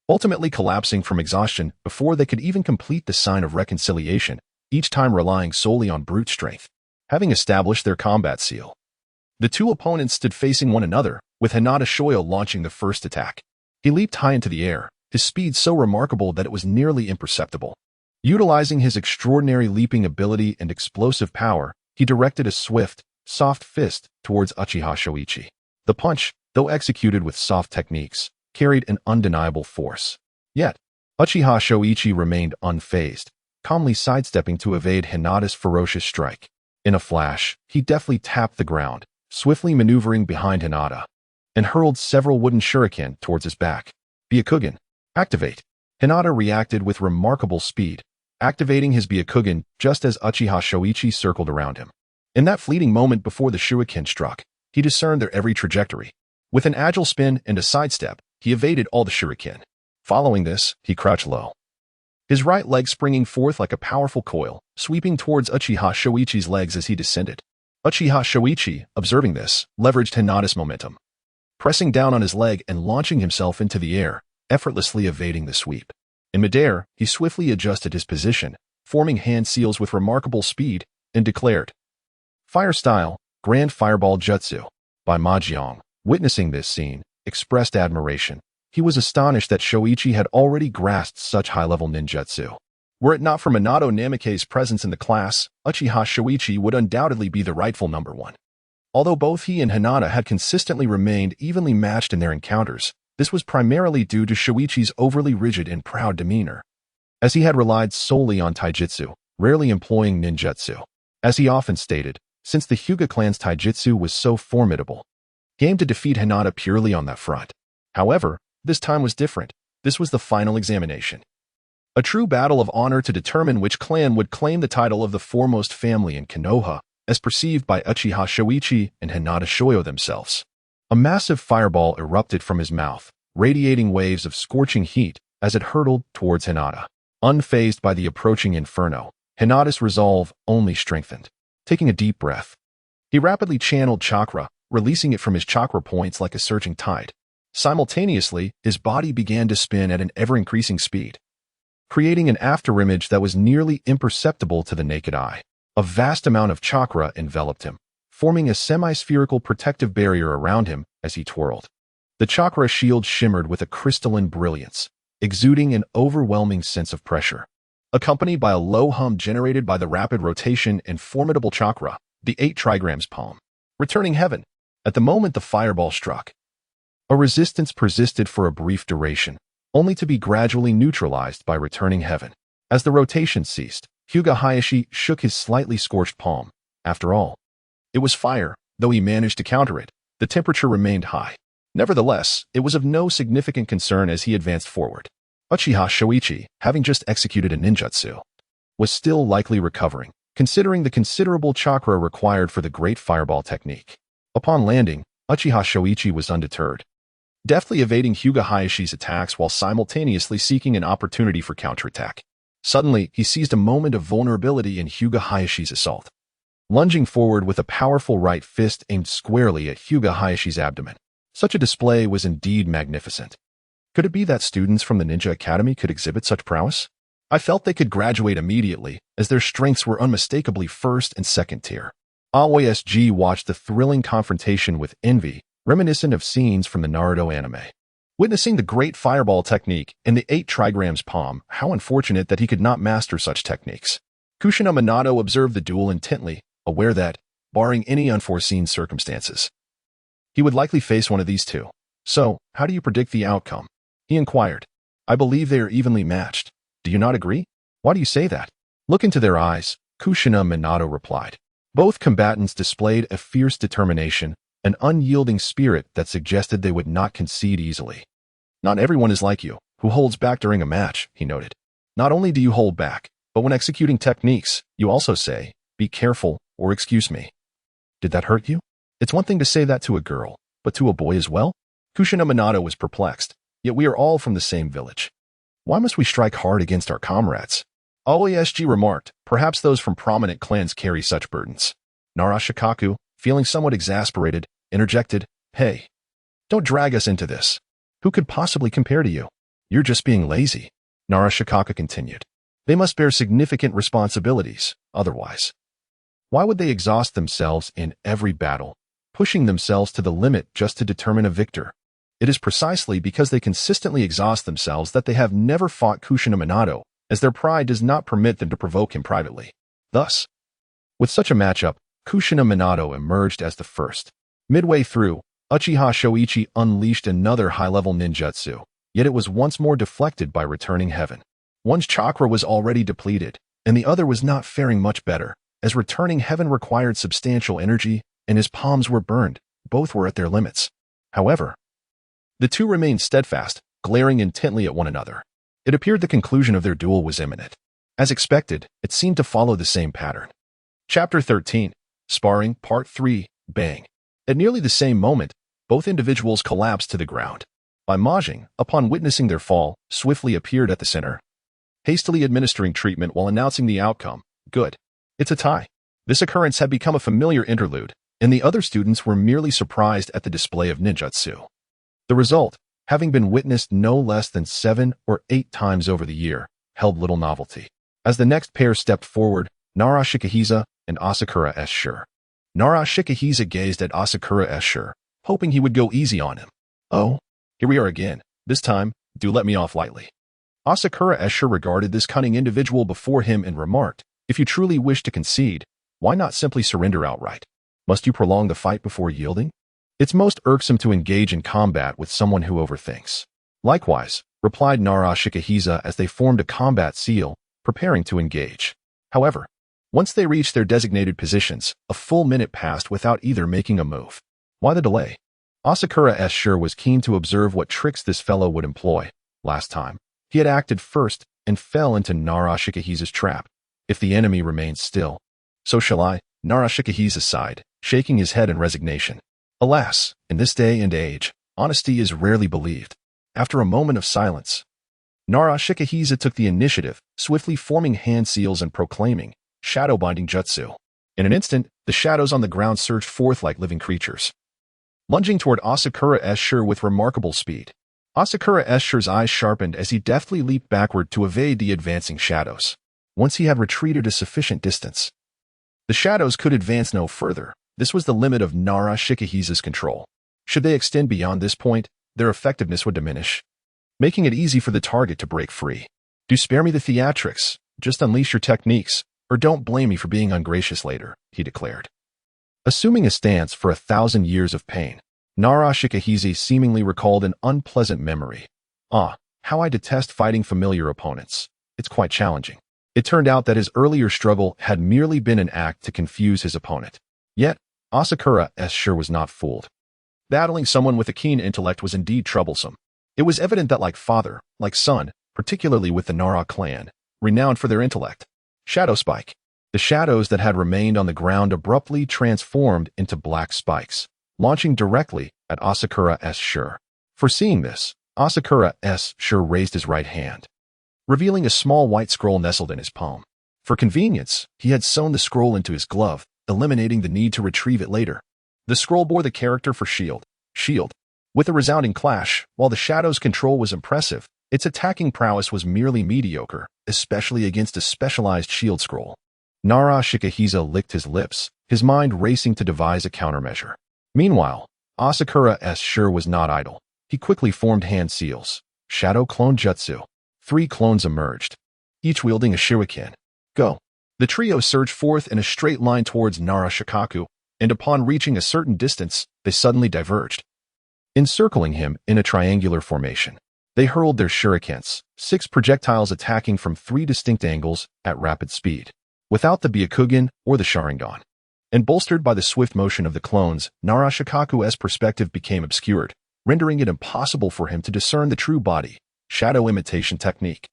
ultimately collapsing from exhaustion before they could even complete the sign of reconciliation, each time relying solely on brute strength. Having established their combat seal, the two opponents stood facing one another, with Hinata Shoyo launching the first attack. He leaped high into the air, his speed so remarkable that it was nearly imperceptible. Utilizing his extraordinary leaping ability and explosive power, he directed a swift, soft fist towards Uchiha Shoichi. The punch, though executed with soft techniques, carried an undeniable force. Yet, Uchiha Shoichi remained unfazed, calmly sidestepping to evade Hinata's ferocious strike. In a flash, he deftly tapped the ground, swiftly maneuvering behind Hinata, and hurled several wooden shuriken towards his back. Byakugan, activate. Hinata reacted with remarkable speed, activating his Byakugan just as Uchiha Shoichi circled around him. In that fleeting moment before the shuriken struck, he discerned their every trajectory. With an agile spin and a sidestep, he evaded all the shuriken. Following this, he crouched low, his right leg springing forth like a powerful coil, sweeping towards Uchiha Shoichi's legs as he descended. Uchiha Shoichi, observing this, leveraged Hinata's momentum, pressing down on his leg and launching himself into the air, effortlessly evading the sweep. In midair, he swiftly adjusted his position, forming hand seals with remarkable speed, and declared, "Fire Style, Grand Fireball Jutsu." By Mahjong, witnessing this scene, expressed admiration. He was astonished that Shoichi had already grasped such high-level ninjutsu. Were it not for Minato Namake's presence in the class, Uchiha Shoichi would undoubtedly be the rightful number one. Although both he and Hinata had consistently remained evenly matched in their encounters, this was primarily due to Shoichi's overly rigid and proud demeanor, as he had relied solely on taijutsu, rarely employing ninjutsu. As he often stated, since the Hyuga clan's taijutsu was so formidable, he aimed to defeat Hinata purely on that front. However, this time was different. This was the final examination, a true battle of honor to determine which clan would claim the title of the foremost family in Kenoha, as perceived by Uchiha Shoichi and Hinata Shoyo themselves. A massive fireball erupted from his mouth, radiating waves of scorching heat as it hurtled towards Hinata. Unfazed by the approaching inferno, Hinata's resolve only strengthened. Taking a deep breath, he rapidly channeled chakra, releasing it from his chakra points like a surging tide. Simultaneously, his body began to spin at an ever-increasing speed, creating an afterimage that was nearly imperceptible to the naked eye. A vast amount of chakra enveloped him, forming a semi-spherical protective barrier around him as he twirled. The chakra shield shimmered with a crystalline brilliance, exuding an overwhelming sense of pressure. Accompanied by a low hum generated by the rapid rotation and formidable chakra, the 8 trigrams palm, returning heaven. At the moment the fireball struck, a resistance persisted for a brief duration, only to be gradually neutralized by returning heaven. As the rotation ceased, Hyuga Hayashi shook his slightly scorched palm. After all, it was fire. Though he managed to counter it, the temperature remained high. Nevertheless, it was of no significant concern as he advanced forward. Uchiha Shoichi, having just executed a ninjutsu, was still likely recovering, considering the considerable chakra required for the great fireball technique. Upon landing, Uchiha Shoichi was undeterred, deftly evading Hyuga Hayashi's attacks while simultaneously seeking an opportunity for counterattack. Suddenly, he seized a moment of vulnerability in Hyuga Hayashi's assault, lunging forward with a powerful right fist aimed squarely at Hyuga Hayashi's abdomen. Such a display was indeed magnificent. Could it be that students from the Ninja Academy could exhibit such prowess? I felt they could graduate immediately, as their strengths were unmistakably first and second tier. Aoi SG watched the thrilling confrontation with envy, reminiscent of scenes from the Naruto anime. Witnessing the great fireball technique in the 8 trigrams palm, how unfortunate that he could not master such techniques. Kushina and Minato observed the duel intently, aware that, barring any unforeseen circumstances, he would likely face one of these two. So, how do you predict the outcome? He inquired. I believe they are evenly matched. Do you not agree? Why do you say that? Look into their eyes, Kushina and Minato replied. Both combatants displayed a fierce determination, an unyielding spirit that suggested they would not concede easily. Not everyone is like you, who holds back during a match, he noted. Not only do you hold back, but when executing techniques, you also say, be careful, or excuse me. Did that hurt you? It's one thing to say that to a girl, but to a boy as well? Kushina Minato was perplexed, yet we are all from the same village. Why must we strike hard against our comrades? OASG remarked, perhaps those from prominent clans carry such burdens. Nara Shikaku, feeling somewhat exasperated, interjected, hey, don't drag us into this. Who could possibly compare to you? You're just being lazy. Nara Shikaku continued. They must bear significant responsibilities, otherwise. Why would they exhaust themselves in every battle, pushing themselves to the limit just to determine a victor? It is precisely because they consistently exhaust themselves that they have never fought Kushina Minato, as their pride does not permit them to provoke him privately. Thus, with such a matchup, Kushina Minato emerged as the first. Midway through, Uchiha Shoichi unleashed another high-level ninjutsu, yet it was once more deflected by returning heaven. One's chakra was already depleted, and the other was not faring much better, as returning heaven required substantial energy, and his palms were burned. Both were at their limits. However, the two remained steadfast, glaring intently at one another. It appeared the conclusion of their duel was imminent. As expected, it seemed to follow the same pattern. Chapter 13, Sparring, Part 3, Bang. At nearly the same moment, both individuals collapsed to the ground. Bai Majing, upon witnessing their fall, swiftly appeared at the center, hastily administering treatment while announcing the outcome. Good. It's a tie. This occurrence had become a familiar interlude, and the other students were merely surprised at the display of ninjutsu. The result, having been witnessed no less than 7 or 8 times over the year, held little novelty. As the next pair stepped forward, Nara Shikahisa and Asakura S. Sure. Nara Shikahisa gazed at Asakura S. Sure, hoping he would go easy on him. Oh, here we are again. This time, do let me off lightly. Asakura S. Sure regarded this cunning individual before him and remarked, if you truly wish to concede, why not simply surrender outright? Must you prolong the fight before yielding? It's most irksome to engage in combat with someone who overthinks. Likewise, replied Nara Shikahisa as they formed a combat seal, preparing to engage. However, once they reached their designated positions, a full minute passed without either making a move. Why the delay? Asakura S. Sure was keen to observe what tricks this fellow would employ. Last time, he had acted first and fell into Nara Shikahisa's trap. If the enemy remains still, so shall I, Nara Shikahisa sighed, shaking his head in resignation. Alas, in this day and age, honesty is rarely believed. After a moment of silence, Nara Shikahisa took the initiative, swiftly forming hand seals and proclaiming, shadow binding jutsu. In an instant, the shadows on the ground surged forth like living creatures, lunging toward Asakura S. Sure with remarkable speed. Asakura S. Sure's eyes sharpened as he deftly leaped backward to evade the advancing shadows. Once he had retreated a sufficient distance, the shadows could advance no further. This was the limit of Nara Shikahisa's control. Should they extend beyond this point, their effectiveness would diminish, making it easy for the target to break free. Do spare me the theatrics, just unleash your techniques, or don't blame me for being ungracious later, he declared. Assuming a stance for 1,000 years of pain, Nara Shikahisa seemingly recalled an unpleasant memory. Ah, how I detest fighting familiar opponents. It's quite challenging. It turned out that his earlier struggle had merely been an act to confuse his opponent. Yet, Asakura S. Sure was not fooled. Battling someone with a keen intellect was indeed troublesome. It was evident that like father, like son, particularly with the Nara clan, renowned for their intellect. Shadow Spike. The shadows that had remained on the ground abruptly transformed into black spikes, launching directly at Asakura S. Sure. Foreseeing this, Asakura S. Sure raised his right hand, revealing a small white scroll nestled in his palm. For convenience, he had sewn the scroll into his glove, eliminating the need to retrieve it later. The scroll bore the character for shield. With a resounding clash, while the shadow's control was impressive, its attacking prowess was merely mediocre, especially against a specialized shield scroll. Nara Shikahisa licked his lips, his mind racing to devise a countermeasure. Meanwhile, Asakura S. Sure was not idle. He quickly formed hand seals. Shadow Clone Jutsu. 3 clones emerged, each wielding a shuriken. Go. The trio surged forth in a straight line towards Nara Shikaku, and upon reaching a certain distance, they suddenly diverged, encircling him in a triangular formation. They hurled their shurikens, 6 projectiles attacking from 3 distinct angles at rapid speed, without the Byakugan or the Sharingan. And bolstered by the swift motion of the clones, Nara Shikaku's perspective became obscured, rendering it impossible for him to discern the true body. Shadow imitation technique.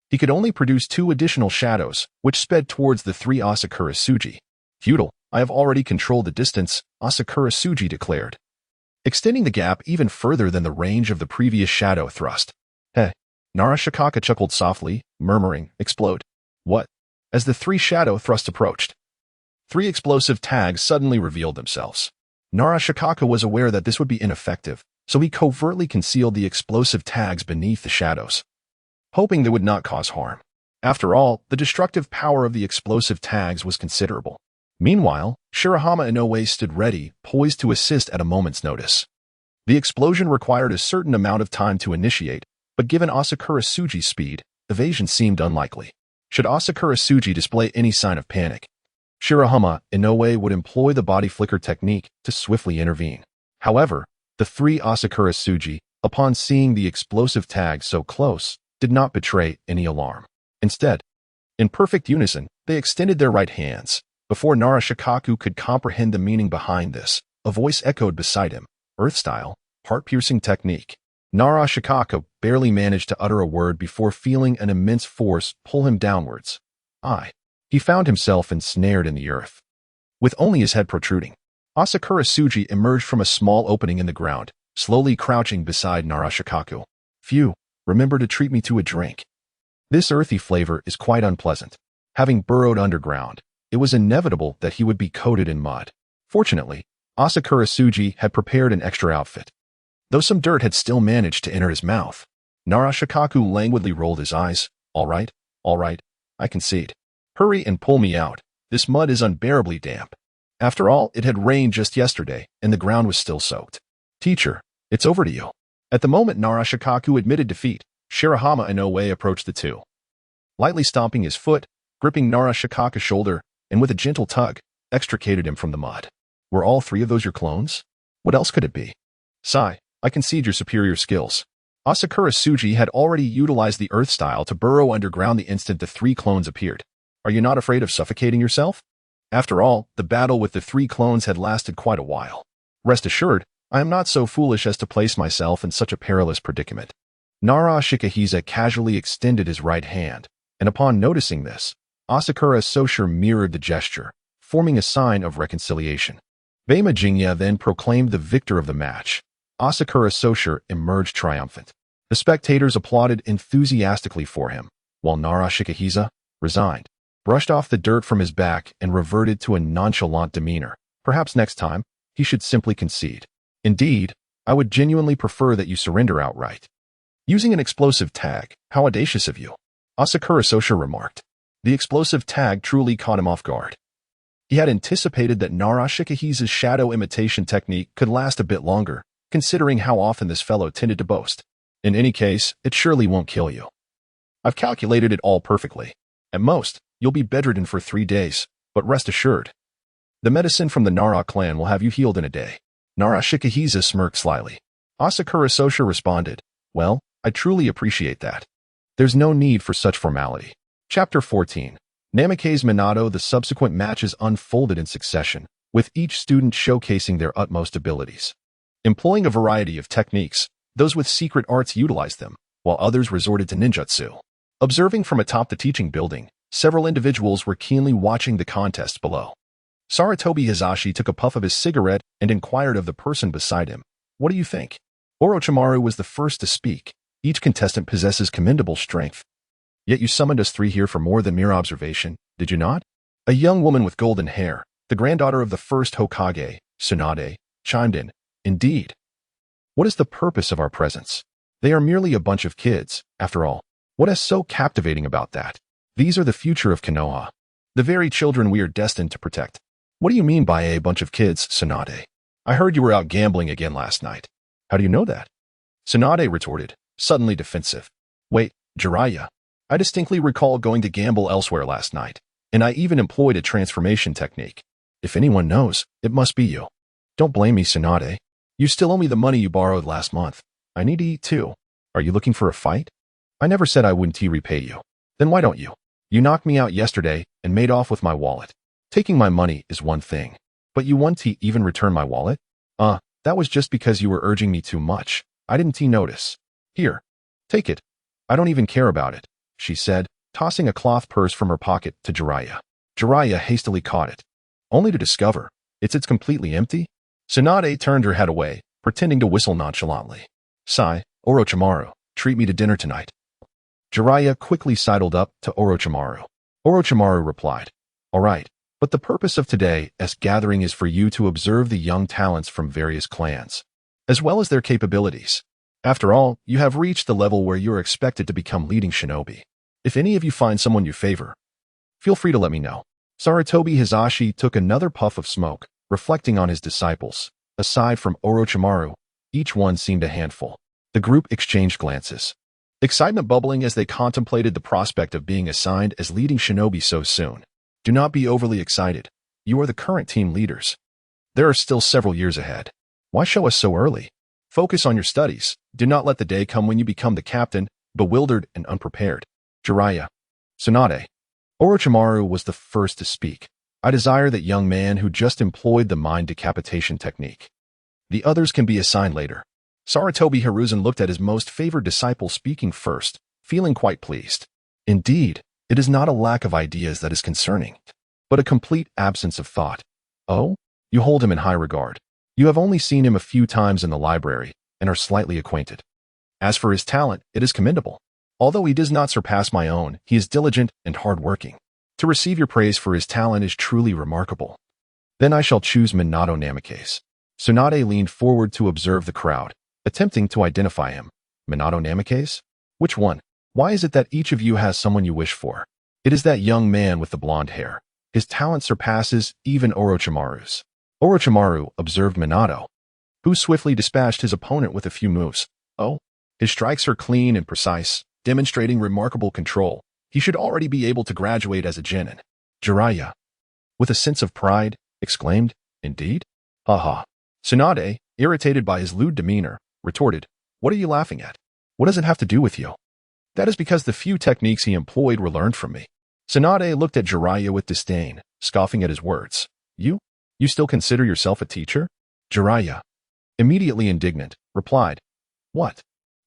He could only produce 2 additional shadows, which sped towards the 3 Asakura Tsuji. Futile, I have already controlled the distance, Asakura Tsuji declared, extending the gap even further than the range of the previous shadow thrust. Heh. Nara Shikaka chuckled softly, murmuring, explode. What? As the 3 shadow thrust approached, 3 explosive tags suddenly revealed themselves. Nara Shikaka was aware that this would be ineffective, so he covertly concealed the explosive tags beneath the shadows, hoping they would not cause harm. After all, the destructive power of the explosive tags was considerable. Meanwhile, Shirahama Inoue stood ready, poised to assist at a moment's notice. The explosion required a certain amount of time to initiate, but given Asakura Tsuji's speed, evasion seemed unlikely. Should Asakura Tsuji display any sign of panic, Shirahama Inoue would employ the body flicker technique to swiftly intervene. However, the 3 Asakura Tsuji, upon seeing the explosive tag so close, did not betray any alarm. Instead, in perfect unison, they extended their right hands. Before Nara Shikaku could comprehend the meaning behind this, a voice echoed beside him, Earth-style, heart-piercing technique. Nara Shikaku barely managed to utter a word before feeling an immense force pull him downwards. He found himself ensnared in the earth, with only his head protruding. Asakura Tsuji emerged from a small opening in the ground, slowly crouching beside Narashikaku. Phew, remember to treat me to a drink. This earthy flavor is quite unpleasant. Having burrowed underground, it was inevitable that he would be coated in mud. Fortunately, Asakura Tsuji had prepared an extra outfit. Though some dirt had still managed to enter his mouth, Narashikaku languidly rolled his eyes. All right, I concede. Hurry and pull me out. This mud is unbearably damp. After all, it had rained just yesterday, and the ground was still soaked. Teacher, it's over to you. At the moment Narashikaku admitted defeat, Shirahama in no way approached the two. Lightly stomping his foot, gripping Narashikaku's shoulder, and with a gentle tug, extricated him from the mud. Were all three of those your clones? What else could it be? Sigh, I concede your superior skills. Asakura Tsuji had already utilized the earth style to burrow underground the instant the three clones appeared. Are you not afraid of suffocating yourself? After all, the battle with the three clones had lasted quite a while. Rest assured, I am not so foolish as to place myself in such a perilous predicament. Narashikahiza casually extended his right hand, and upon noticing this, Asakura Tsuji mirrored the gesture, forming a sign of reconciliation. Bema Jingya then proclaimed the victor of the match. Asakura Tsuji emerged triumphant. The spectators applauded enthusiastically for him, while Narashikahiza, resigned, brushed off the dirt from his back and reverted to a nonchalant demeanor. Perhaps next time, he should simply concede. Indeed, I would genuinely prefer that you surrender outright. Using an explosive tag, how audacious of you, Asakura Tsuji remarked. The explosive tag truly caught him off guard. He had anticipated that Narashikahiza's shadow imitation technique could last a bit longer, considering how often this fellow tended to boast. In any case, it surely won't kill you. I've calculated it all perfectly. At most, you'll be bedridden for 3 days, but rest assured, the medicine from the Nara clan will have you healed in a day. Narashikahiza smirked slyly. Asakura Tsuji responded, well, I truly appreciate that. There's no need for such formality. Chapter 14. Namikaze Minato. The subsequent matches unfolded in succession, with each student showcasing their utmost abilities. Employing a variety of techniques, those with secret arts utilized them, while others resorted to ninjutsu. Observing from atop the teaching building, several individuals were keenly watching the contests below. Sarutobi Hizashi took a puff of his cigarette and inquired of the person beside him, what do you think? Orochimaru was the first to speak. Each contestant possesses commendable strength. Yet you summoned us three here for more than mere observation, did you not? A young woman with golden hair, the granddaughter of the first Hokage, Tsunade, chimed in. Indeed. What is the purpose of our presence? They are merely a bunch of kids, after all. What is so captivating about that? These are the future of Kenoha, the very children we are destined to protect. What do you mean by a bunch of kids, Tsunade? I heard you were out gambling again last night. How do you know that? Tsunade retorted, suddenly defensive. Wait, Jiraiya. I distinctly recall going to gamble elsewhere last night, and I even employed a transformation technique. If anyone knows, it must be you. Don't blame me, Tsunade. You still owe me the money you borrowed last month. I need to eat too. Are you looking for a fight? I never said I wouldn't repay you. Then why don't you? You knocked me out yesterday and made off with my wallet. Taking my money is one thing, but you want to even return my wallet? That was just because you were urging me too much. I didn't notice. Here, take it. I don't even care about it, she said, tossing a cloth purse from her pocket to Jiraiya. Jiraiya hastily caught it, only to discover it's completely empty. Tsunade turned her head away, pretending to whistle nonchalantly. Sigh, Orochimaru, treat me to dinner tonight. Jiraiya quickly sidled up to Orochimaru. Orochimaru replied, all right, but the purpose of today's gathering is for you to observe the young talents from various clans, as well as their capabilities. After all, you have reached the level where you are expected to become leading shinobi. If any of you find someone you favor, feel free to let me know. Sarutobi Hizashi took another puff of smoke, reflecting on his disciples. Aside from Orochimaru, each one seemed a handful. The group exchanged glances, excitement bubbling as they contemplated the prospect of being assigned as leading shinobi so soon. Do not be overly excited. You are the current team leaders. There are still several years ahead. Why show us so early? Focus on your studies. Do not let the day come when you become the captain, bewildered and unprepared. Jiraiya. Tsunade. Orochimaru was the first to speak. I desire that young man who just employed the mind decapitation technique. The others can be assigned later. Sarutobi Hiruzen looked at his most favored disciple speaking first, feeling quite pleased. Indeed, it is not a lack of ideas that is concerning, but a complete absence of thought. Oh? You hold him in high regard. You have only seen him a few times in the library and are slightly acquainted. As for his talent, it is commendable. Although he does not surpass my own, he is diligent and hard-working. To receive your praise for his talent is truly remarkable. Then I shall choose Minato Namikaze. Tsunade leaned forward to observe the crowd, attempting to identify him. Minato Namikaze? Which one? Why is it that each of you has someone you wish for? It is that young man with the blonde hair. His talent surpasses even Orochimaru's. Orochimaru observed Minato, who swiftly dispatched his opponent with a few moves. Oh, his strikes are clean and precise, demonstrating remarkable control. He should already be able to graduate as a genin. Jiraiya, with a sense of pride, exclaimed, "Indeed? Haha." Tsunade, irritated by his lewd demeanor, retorted, "What are you laughing at? What does it have to do with you?" "That is because the few techniques he employed were learned from me." Tsunade looked at Jiraiya with disdain, scoffing at his words. You still consider yourself a teacher?" Jiraiya, immediately indignant, replied, "What?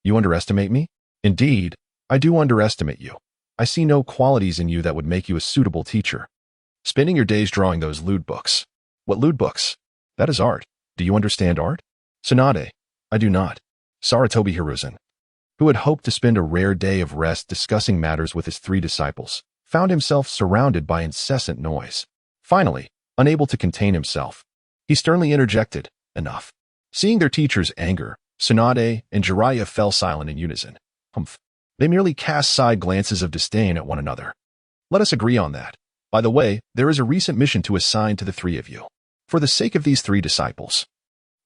You underestimate me?" "Indeed, I do underestimate you. I see no qualities in you that would make you a suitable teacher. Spending your days drawing those lewd books." "What lewd books? That is art. Do you understand art?" "Tsunade, I do not." Sarutobi Hiruzen, who had hoped to spend a rare day of rest discussing matters with his 3 disciples, found himself surrounded by incessant noise. Finally, unable to contain himself, he sternly interjected, "Enough." Seeing their teacher's anger, Tsunade and Jiraiya fell silent in unison. Humph. They merely cast side glances of disdain at one another. "Let us agree on that. By the way, there is a recent mission to assign to the 3 of you. For the sake of these 3 disciples."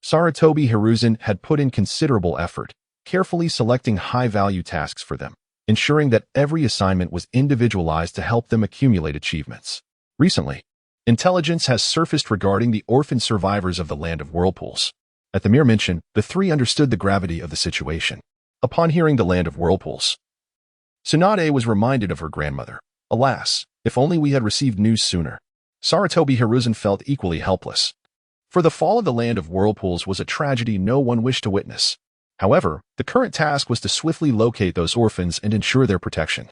Sarutobi Hiruzen had put in considerable effort, carefully selecting high-value tasks for them, ensuring that every assignment was individualized to help them accumulate achievements. Recently, intelligence has surfaced regarding the orphan survivors of the Land of Whirlpools. At the mere mention, the 3 understood the gravity of the situation. Upon hearing the Land of Whirlpools, Tsunade was reminded of her grandmother. Alas, if only we had received news sooner. Sarutobi Hiruzen felt equally helpless. For the fall of the Land of Whirlpools was a tragedy no one wished to witness. However, the current task was to swiftly locate those orphans and ensure their protection.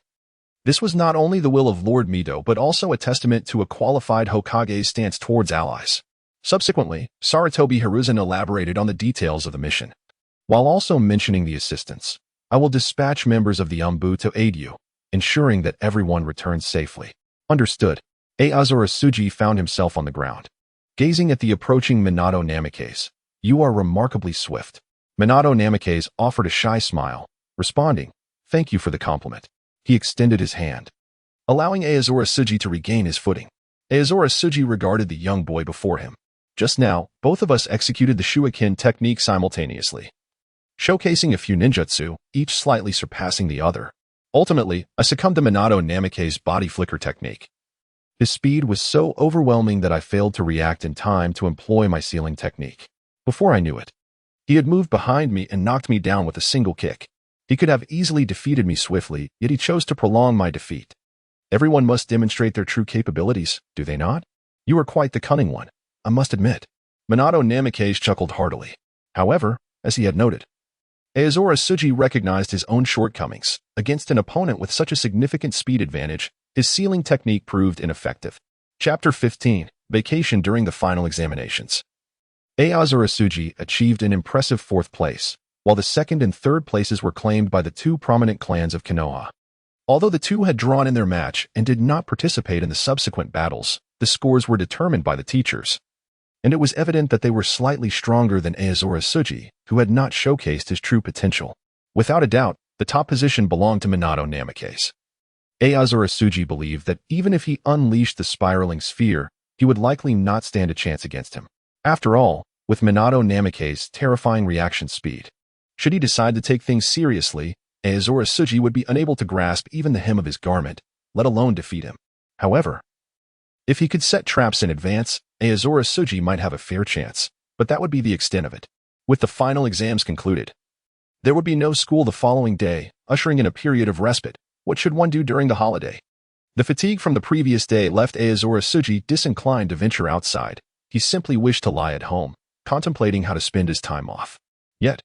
This was not only the will of Lord Mido but also a testament to a qualified Hokage's stance towards allies. Subsequently, Sarutobi Hiruzen elaborated on the details of the mission. While also mentioning the assistance, "I will dispatch members of the Umbu to aid you, ensuring that everyone returns safely." Understood. Aozora Tsuji found himself on the ground, gazing at the approaching Minato Namikaze. "You are remarkably swift." Minato Namikaze offered a shy smile, responding, "Thank you for the compliment." He extended his hand, allowing Aozora Tsuji to regain his footing. Aozora Tsuji regarded the young boy before him. "Just now, both of us executed the Shuiken technique simultaneously, showcasing a few ninjutsu, each slightly surpassing the other. Ultimately, I succumbed to Minato Namikaze's body flicker technique. His speed was so overwhelming that I failed to react in time to employ my sealing technique. Before I knew it, he had moved behind me and knocked me down with a single kick. He could have easily defeated me swiftly, yet he chose to prolong my defeat. Everyone must demonstrate their true capabilities, do they not? You are quite the cunning one, I must admit." Minato Namikaze chuckled heartily. However, as he had noted, Aozora Tsuji recognized his own shortcomings. Against an opponent with such a significant speed advantage, his sealing technique proved ineffective. Chapter 15, Vacation during the final examinations. Aozora Tsuji achieved an impressive 4th place, while the 2nd and 3rd places were claimed by the 2 prominent clans of Kenoha. Although the 2 had drawn in their match and did not participate in the subsequent battles, the scores were determined by the teachers, and it was evident that they were slightly stronger than Aozora Tsuji, who had not showcased his true potential. Without a doubt, the top position belonged to Minato Namikaze. Aozora Tsuji believed that even if he unleashed the spiraling sphere, he would likely not stand a chance against him. After all, with Minato Namikaze's terrifying reaction speed, should he decide to take things seriously, Aozora Tsuji would be unable to grasp even the hem of his garment, let alone defeat him. However, if he could set traps in advance, Aozora Tsuji might have a fair chance, but that would be the extent of it. With the final exams concluded, there would be no school the following day, ushering in a period of respite. What should one do during the holiday? The fatigue from the previous day left Aozora Tsuji disinclined to venture outside. He simply wished to lie at home, contemplating how to spend his time off. Yet,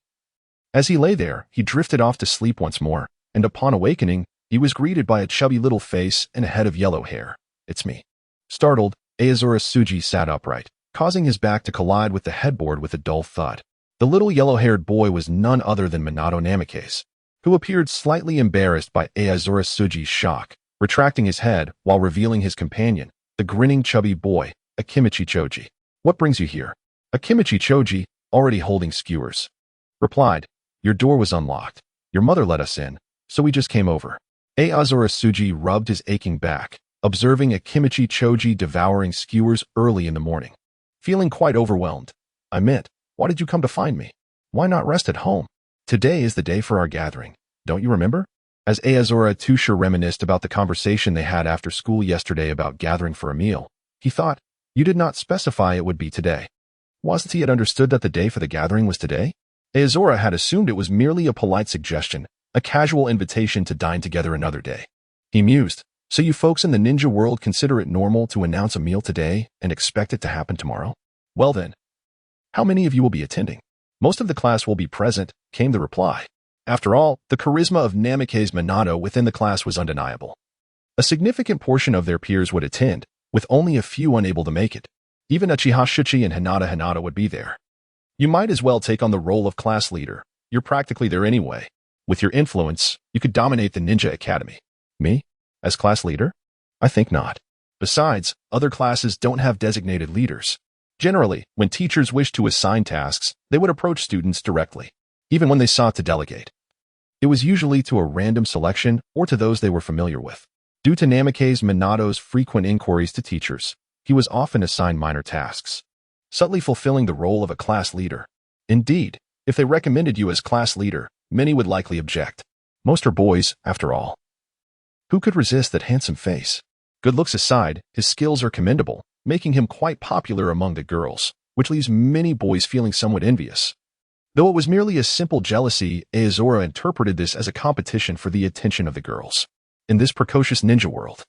as he lay there, he drifted off to sleep once more, and upon awakening, he was greeted by a chubby little face and a head of yellow hair. "It's me." Startled, Aozora Tsuji sat upright. causing his back to collide with the headboard with a dull thud. The little yellow-haired boy was none other than Minato Namikaze, who appeared slightly embarrassed by Aozora Tsuji's shock, retracting his head while revealing his companion, the grinning chubby boy, Akimichi Chouji. "What brings you here?" Akimichi Chouji, already holding skewers, replied, "Your door was unlocked. Your mother let us in, so we just came over." Aozora Tsuji rubbed his aching back, observing Akimichi Chouji devouring skewers early in the morning. Feeling quite overwhelmed, "I meant, why did you come to find me? Why not rest at home? Today is the day for our gathering, don't you remember?" As Aozora Tsuji reminisced about the conversation they had after school yesterday about gathering for a meal, he thought, "You did not specify it would be today. Wasn't he yet understood that the day for the gathering was today?" Aozora had assumed it was merely a polite suggestion, a casual invitation to dine together another day. He mused, "So you folks in the ninja world consider it normal to announce a meal today and expect it to happen tomorrow? Well then, how many of you will be attending?" "Most of the class will be present," came the reply. After all, the charisma of Namikaze Minato within the class was undeniable. A significant portion of their peers would attend, with only a few unable to make it. Even Uchiha Shoshi and Hinata would be there. "You might as well take on the role of class leader. You're practically there anyway. With your influence, you could dominate the ninja academy." "Me? As class leader? I think not. Besides, other classes don't have designated leaders. Generally, when teachers wish to assign tasks, they would approach students directly, even when they sought to delegate. It was usually to a random selection or to those they were familiar with. Due to Namikaze Minato's frequent inquiries to teachers, he was often assigned minor tasks, subtly fulfilling the role of a class leader. Indeed, if they recommended you as class leader, many would likely object. Most are boys, after all. Who could resist that handsome face? Good looks aside, his skills are commendable, making him quite popular among the girls, which leaves many boys feeling somewhat envious. Though it was merely a simple jealousy, Aozora interpreted this as a competition for the attention of the girls. In this precocious ninja world,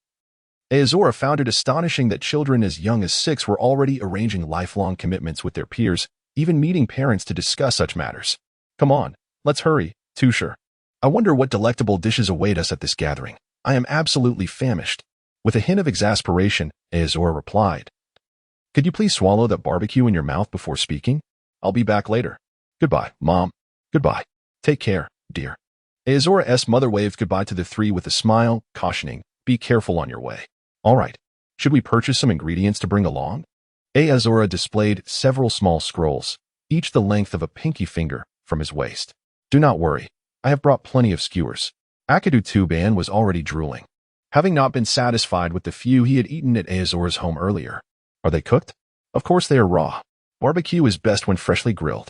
Aozora found it astonishing that children as young as 6 were already arranging lifelong commitments with their peers, even meeting parents to discuss such matters. "Come on, let's hurry, Tusher. I wonder what delectable dishes await us at this gathering. I am absolutely famished." With a hint of exasperation, Aozora replied, "Could you please swallow that barbecue in your mouth before speaking? I'll be back later. Goodbye, Mom. Goodbye. Take care, dear." Aozora's mother waved goodbye to the three with a smile, cautioning, "Be careful on your way." "All right. Should we purchase some ingredients to bring along?" Aozora displayed several small scrolls, each the length of a pinky finger, from his waist. "Do not worry. I have brought plenty of skewers." Akadu Tuban was already drooling, having not been satisfied with the few he had eaten at Aozora's home earlier. "Are they cooked?" "Of course they are raw. Barbecue is best when freshly grilled.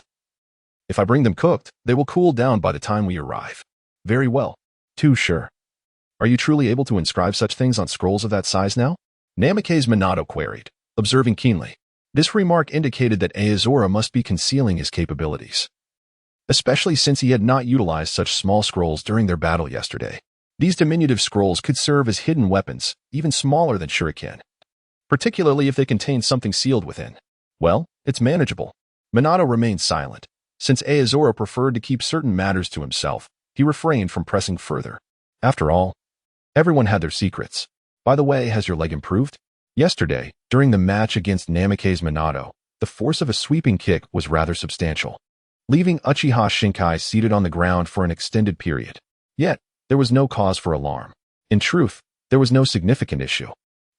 If I bring them cooked, they will cool down by the time we arrive." "Very well. Too sure. Are you truly able to inscribe such things on scrolls of that size now?" Namikaze Minato queried, observing keenly. This remark indicated that Aozora must be concealing his capabilities, especially since he had not utilized such small scrolls during their battle yesterday. These diminutive scrolls could serve as hidden weapons, even smaller than shuriken, particularly if they contained something sealed within. "Well, it's manageable." Minato remained silent. Since Aozora preferred to keep certain matters to himself, he refrained from pressing further. After all, everyone had their secrets. "By the way, has your leg improved?" Yesterday, during the match against Namikaze Minato, the force of a sweeping kick was rather substantial, leaving Uchiha Shinkai seated on the ground for an extended period. Yet, there was no cause for alarm. In truth, there was no significant issue,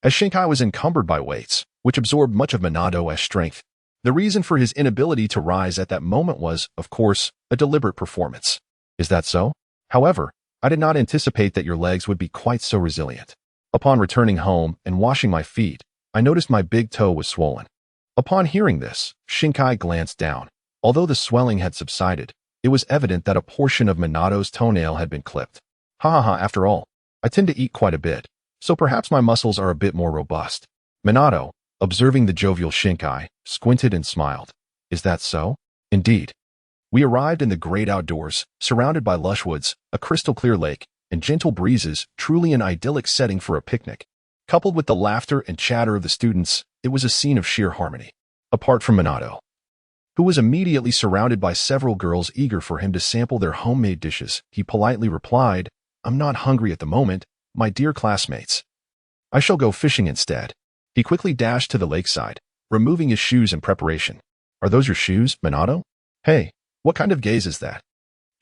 as Shinkai was encumbered by weights, which absorbed much of Minato's strength. The reason for his inability to rise at that moment was, of course, a deliberate performance. "Is that so? However, I did not anticipate that your legs would be quite so resilient. Upon returning home and washing my feet, I noticed my big toe was swollen." Upon hearing this, Shinkai glanced down. Although the swelling had subsided, it was evident that a portion of Minato's toenail had been clipped. After all, I tend to eat quite a bit, so perhaps my muscles are a bit more robust." Minato, observing the jovial Shinkai, squinted and smiled. "Is that so?" "Indeed. We arrived in the great outdoors, surrounded by lush woods, a crystal-clear lake, and gentle breezes, truly an idyllic setting for a picnic. Coupled with the laughter and chatter of the students, it was a scene of sheer harmony. Apart from Minato, who was immediately surrounded by several girls eager for him to sample their homemade dishes, he politely replied, "I'm not hungry at the moment, my dear classmates. I shall go fishing instead." He quickly dashed to the lakeside, removing his shoes in preparation. Are those your shoes, Minato? Hey, what kind of gaze is that?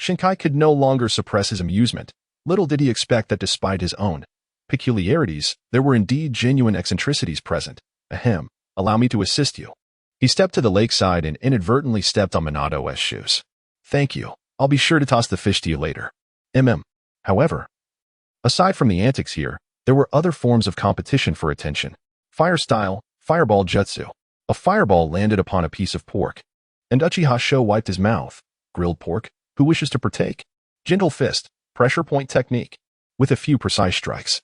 Shinkai could no longer suppress his amusement. Little did he expect that despite his own peculiarities, there were indeed genuine eccentricities present. Ahem, allow me to assist you. He stepped to the lakeside and inadvertently stepped on Minato's shoes. Thank you. I'll be sure to toss the fish to you later. However, aside from the antics here, there were other forms of competition for attention. Fire style, fireball jutsu. A fireball landed upon a piece of pork. And Uchiha wiped his mouth. Grilled pork. Who wishes to partake? Gentle fist. Pressure point technique. With a few precise strikes.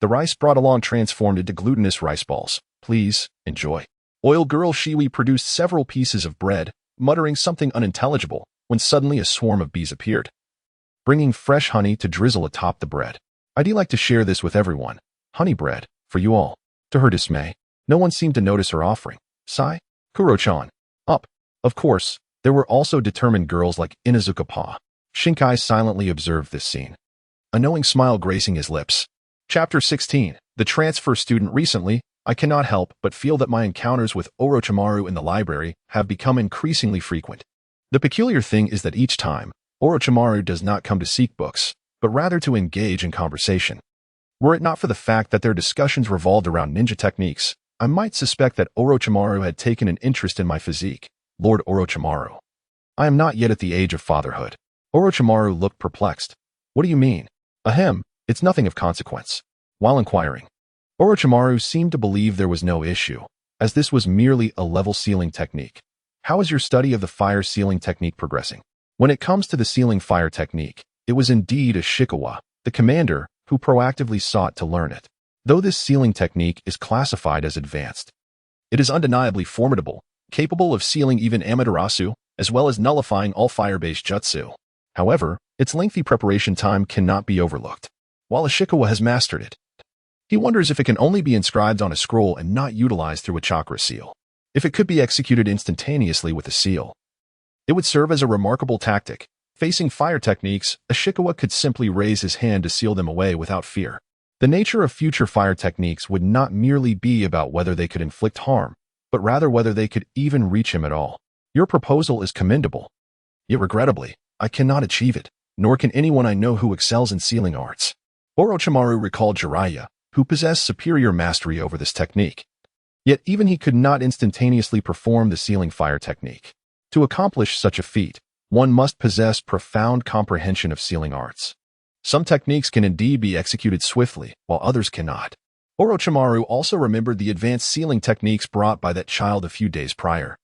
The rice brought along transformed into glutinous rice balls. Please, enjoy. Oil girl Shiwi produced several pieces of bread, muttering something unintelligible, when suddenly a swarm of bees appeared, bringing fresh honey to drizzle atop the bread. I'd like to share this with everyone. Honey bread, for you all. To her dismay, no one seemed to notice her offering. Sigh? Kuro-chan. Up. Of course, there were also determined girls like Inuzuka-pa. Shinkai silently observed this scene, a knowing smile gracing his lips. Chapter 16. The transfer student. Recently, I cannot help but feel that my encounters with Orochimaru in the library have become increasingly frequent. The peculiar thing is that each time, Orochimaru does not come to seek books, but rather to engage in conversation. Were it not for the fact that their discussions revolved around ninja techniques, I might suspect that Orochimaru had taken an interest in my physique. Lord Orochimaru. I am not yet at the age of fatherhood. Orochimaru looked perplexed. What do you mean? Ahem, it's nothing of consequence. While inquiring, Orochimaru seemed to believe there was no issue, as this was merely a level sealing technique. How is your study of the fire sealing technique progressing? When it comes to the sealing fire technique, it was indeed Ashikawa, the commander, who proactively sought to learn it. Though this sealing technique is classified as advanced, it is undeniably formidable, capable of sealing even Amaterasu, as well as nullifying all fire-based jutsu. However, its lengthy preparation time cannot be overlooked. While Ashikawa has mastered it, he wonders if it can only be inscribed on a scroll and not utilized through a chakra seal. If it could be executed instantaneously with a seal, it would serve as a remarkable tactic. Facing fire techniques, Ashikawa could simply raise his hand to seal them away without fear. The nature of future fire techniques would not merely be about whether they could inflict harm, but rather whether they could even reach him at all. Your proposal is commendable. Yet regrettably, I cannot achieve it, nor can anyone I know who excels in sealing arts. Orochimaru recalled Jiraiya, who possessed superior mastery over this technique. Yet even he could not instantaneously perform the sealing fire technique. To accomplish such a feat, one must possess profound comprehension of sealing arts. Some techniques can indeed be executed swiftly, while others cannot. Orochimaru also remembered the advanced sealing techniques brought by that child a few days prior,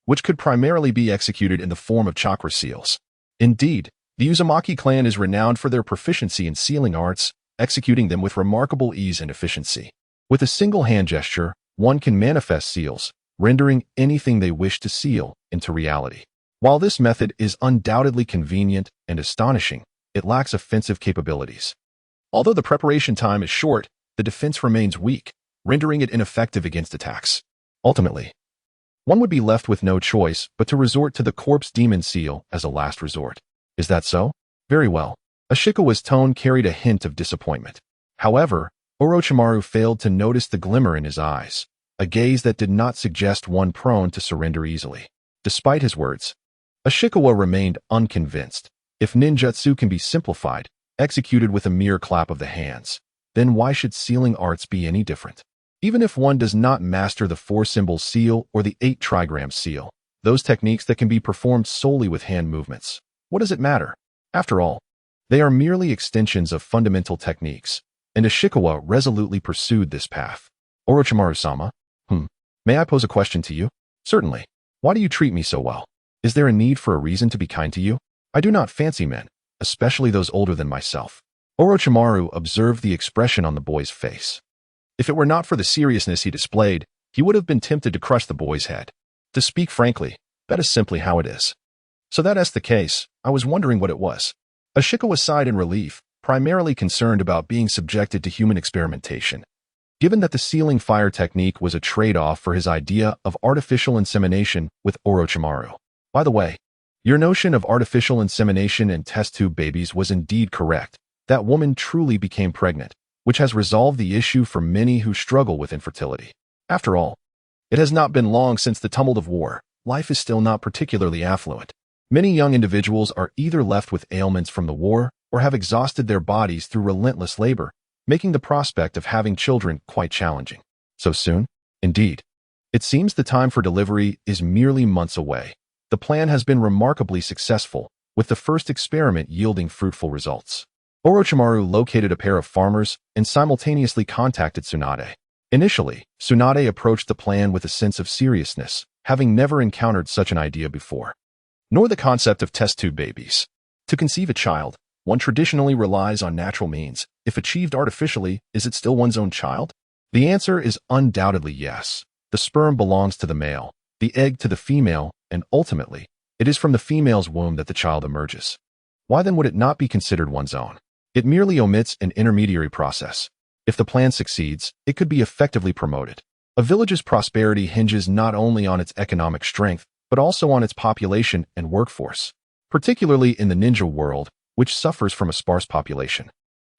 which could primarily be executed in the form of chakra seals. Indeed, the Uzumaki clan is renowned for their proficiency in sealing arts, executing them with remarkable ease and efficiency. With a single hand gesture, one can manifest seals, rendering anything they wish to seal into reality. While this method is undoubtedly convenient and astonishing, it lacks offensive capabilities. Although the preparation time is short, the defense remains weak, rendering it ineffective against attacks. Ultimately, one would be left with no choice but to resort to the corpse demon seal as a last resort. Is that so? Very well. Ashikawa's tone carried a hint of disappointment. However, Orochimaru failed to notice the glimmer in his eyes, a gaze that did not suggest one prone to surrender easily. Despite his words, Ashikawa remained unconvinced. If ninjutsu can be simplified, executed with a mere clap of the hands, then why should sealing arts be any different? Even if one does not master the 4-symbol seal or the 8-trigram seal, those techniques that can be performed solely with hand movements, what does it matter? After all, they are merely extensions of fundamental techniques, and Ashikawa resolutely pursued this path. Orochimaru-sama? May I pose a question to you? Certainly. Why do you treat me so well? Is there a need for a reason to be kind to you? I do not fancy men, especially those older than myself. Orochimaru observed the expression on the boy's face. If it were not for the seriousness he displayed, he would have been tempted to crush the boy's head. To speak frankly, that is simply how it is. So that's the case, I was wondering what it was. Ashikawa sighed in relief, primarily concerned about being subjected to human experimentation. Given that the sealing fire technique was a trade-off for his idea of artificial insemination with Orochimaru. By the way, your notion of artificial insemination and test tube babies was indeed correct. That woman truly became pregnant, which has resolved the issue for many who struggle with infertility. After all, It has not been long since the tumult of war. Life is still not particularly affluent. Many young individuals are either left with ailments from the war or have exhausted their bodies through relentless labor, making the prospect of having children quite challenging. So soon? Indeed. It seems the time for delivery is merely months away. The plan has been remarkably successful, with the first experiment yielding fruitful results. Orochimaru located a pair of farmers and simultaneously contacted Tsunade. Initially, Tsunade approached the plan with a sense of seriousness, having never encountered such an idea before. Nor the concept of test tube babies. To conceive a child, one traditionally relies on natural means. If achieved artificially, is it still one's own child? The answer is undoubtedly yes. The sperm belongs to the male, the egg to the female, and ultimately, it is from the female's womb that the child emerges. Why then would it not be considered one's own? It merely omits an intermediary process. If the plan succeeds, it could be effectively promoted. A village's prosperity hinges not only on its economic strength, but also on its population and workforce, particularly in the ninja world, which suffers from a sparse population.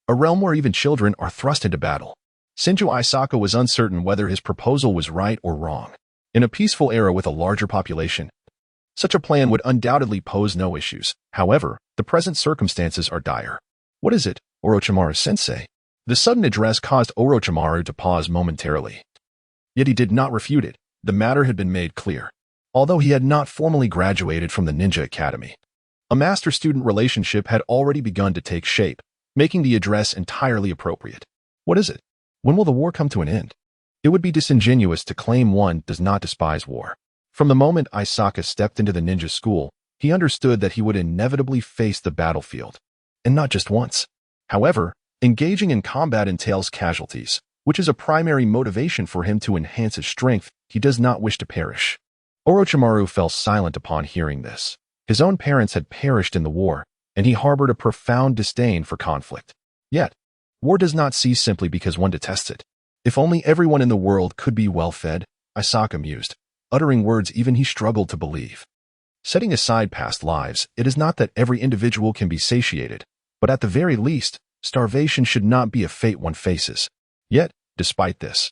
A realm where even children are thrust into battle. Shinju Isaka was uncertain whether his proposal was right or wrong. In a peaceful era with a larger population, such a plan would undoubtedly pose no issues. However, the present circumstances are dire. What is it, Orochimaru-sensei? The sudden address caused Orochimaru to pause momentarily. Yet he did not refute it. The matter had been made clear. Although he had not formally graduated from the Ninja Academy, a master-student relationship had already begun to take shape, making the address entirely appropriate. What is it? When will the war come to an end? It would be disingenuous to claim one does not despise war. From the moment Isaka stepped into the ninja school, he understood that he would inevitably face the battlefield. And not just once. However, engaging in combat entails casualties, which is a primary motivation for him to enhance his strength. He does not wish to perish. Orochimaru fell silent upon hearing this. His own parents had perished in the war, and he harbored a profound disdain for conflict. Yet, war does not cease simply because one detests it. If only everyone in the world could be well-fed, Isaka mused, uttering words even he struggled to believe. Setting aside past lives, it is not that every individual can be satiated, but at the very least, starvation should not be a fate one faces. Yet, despite this,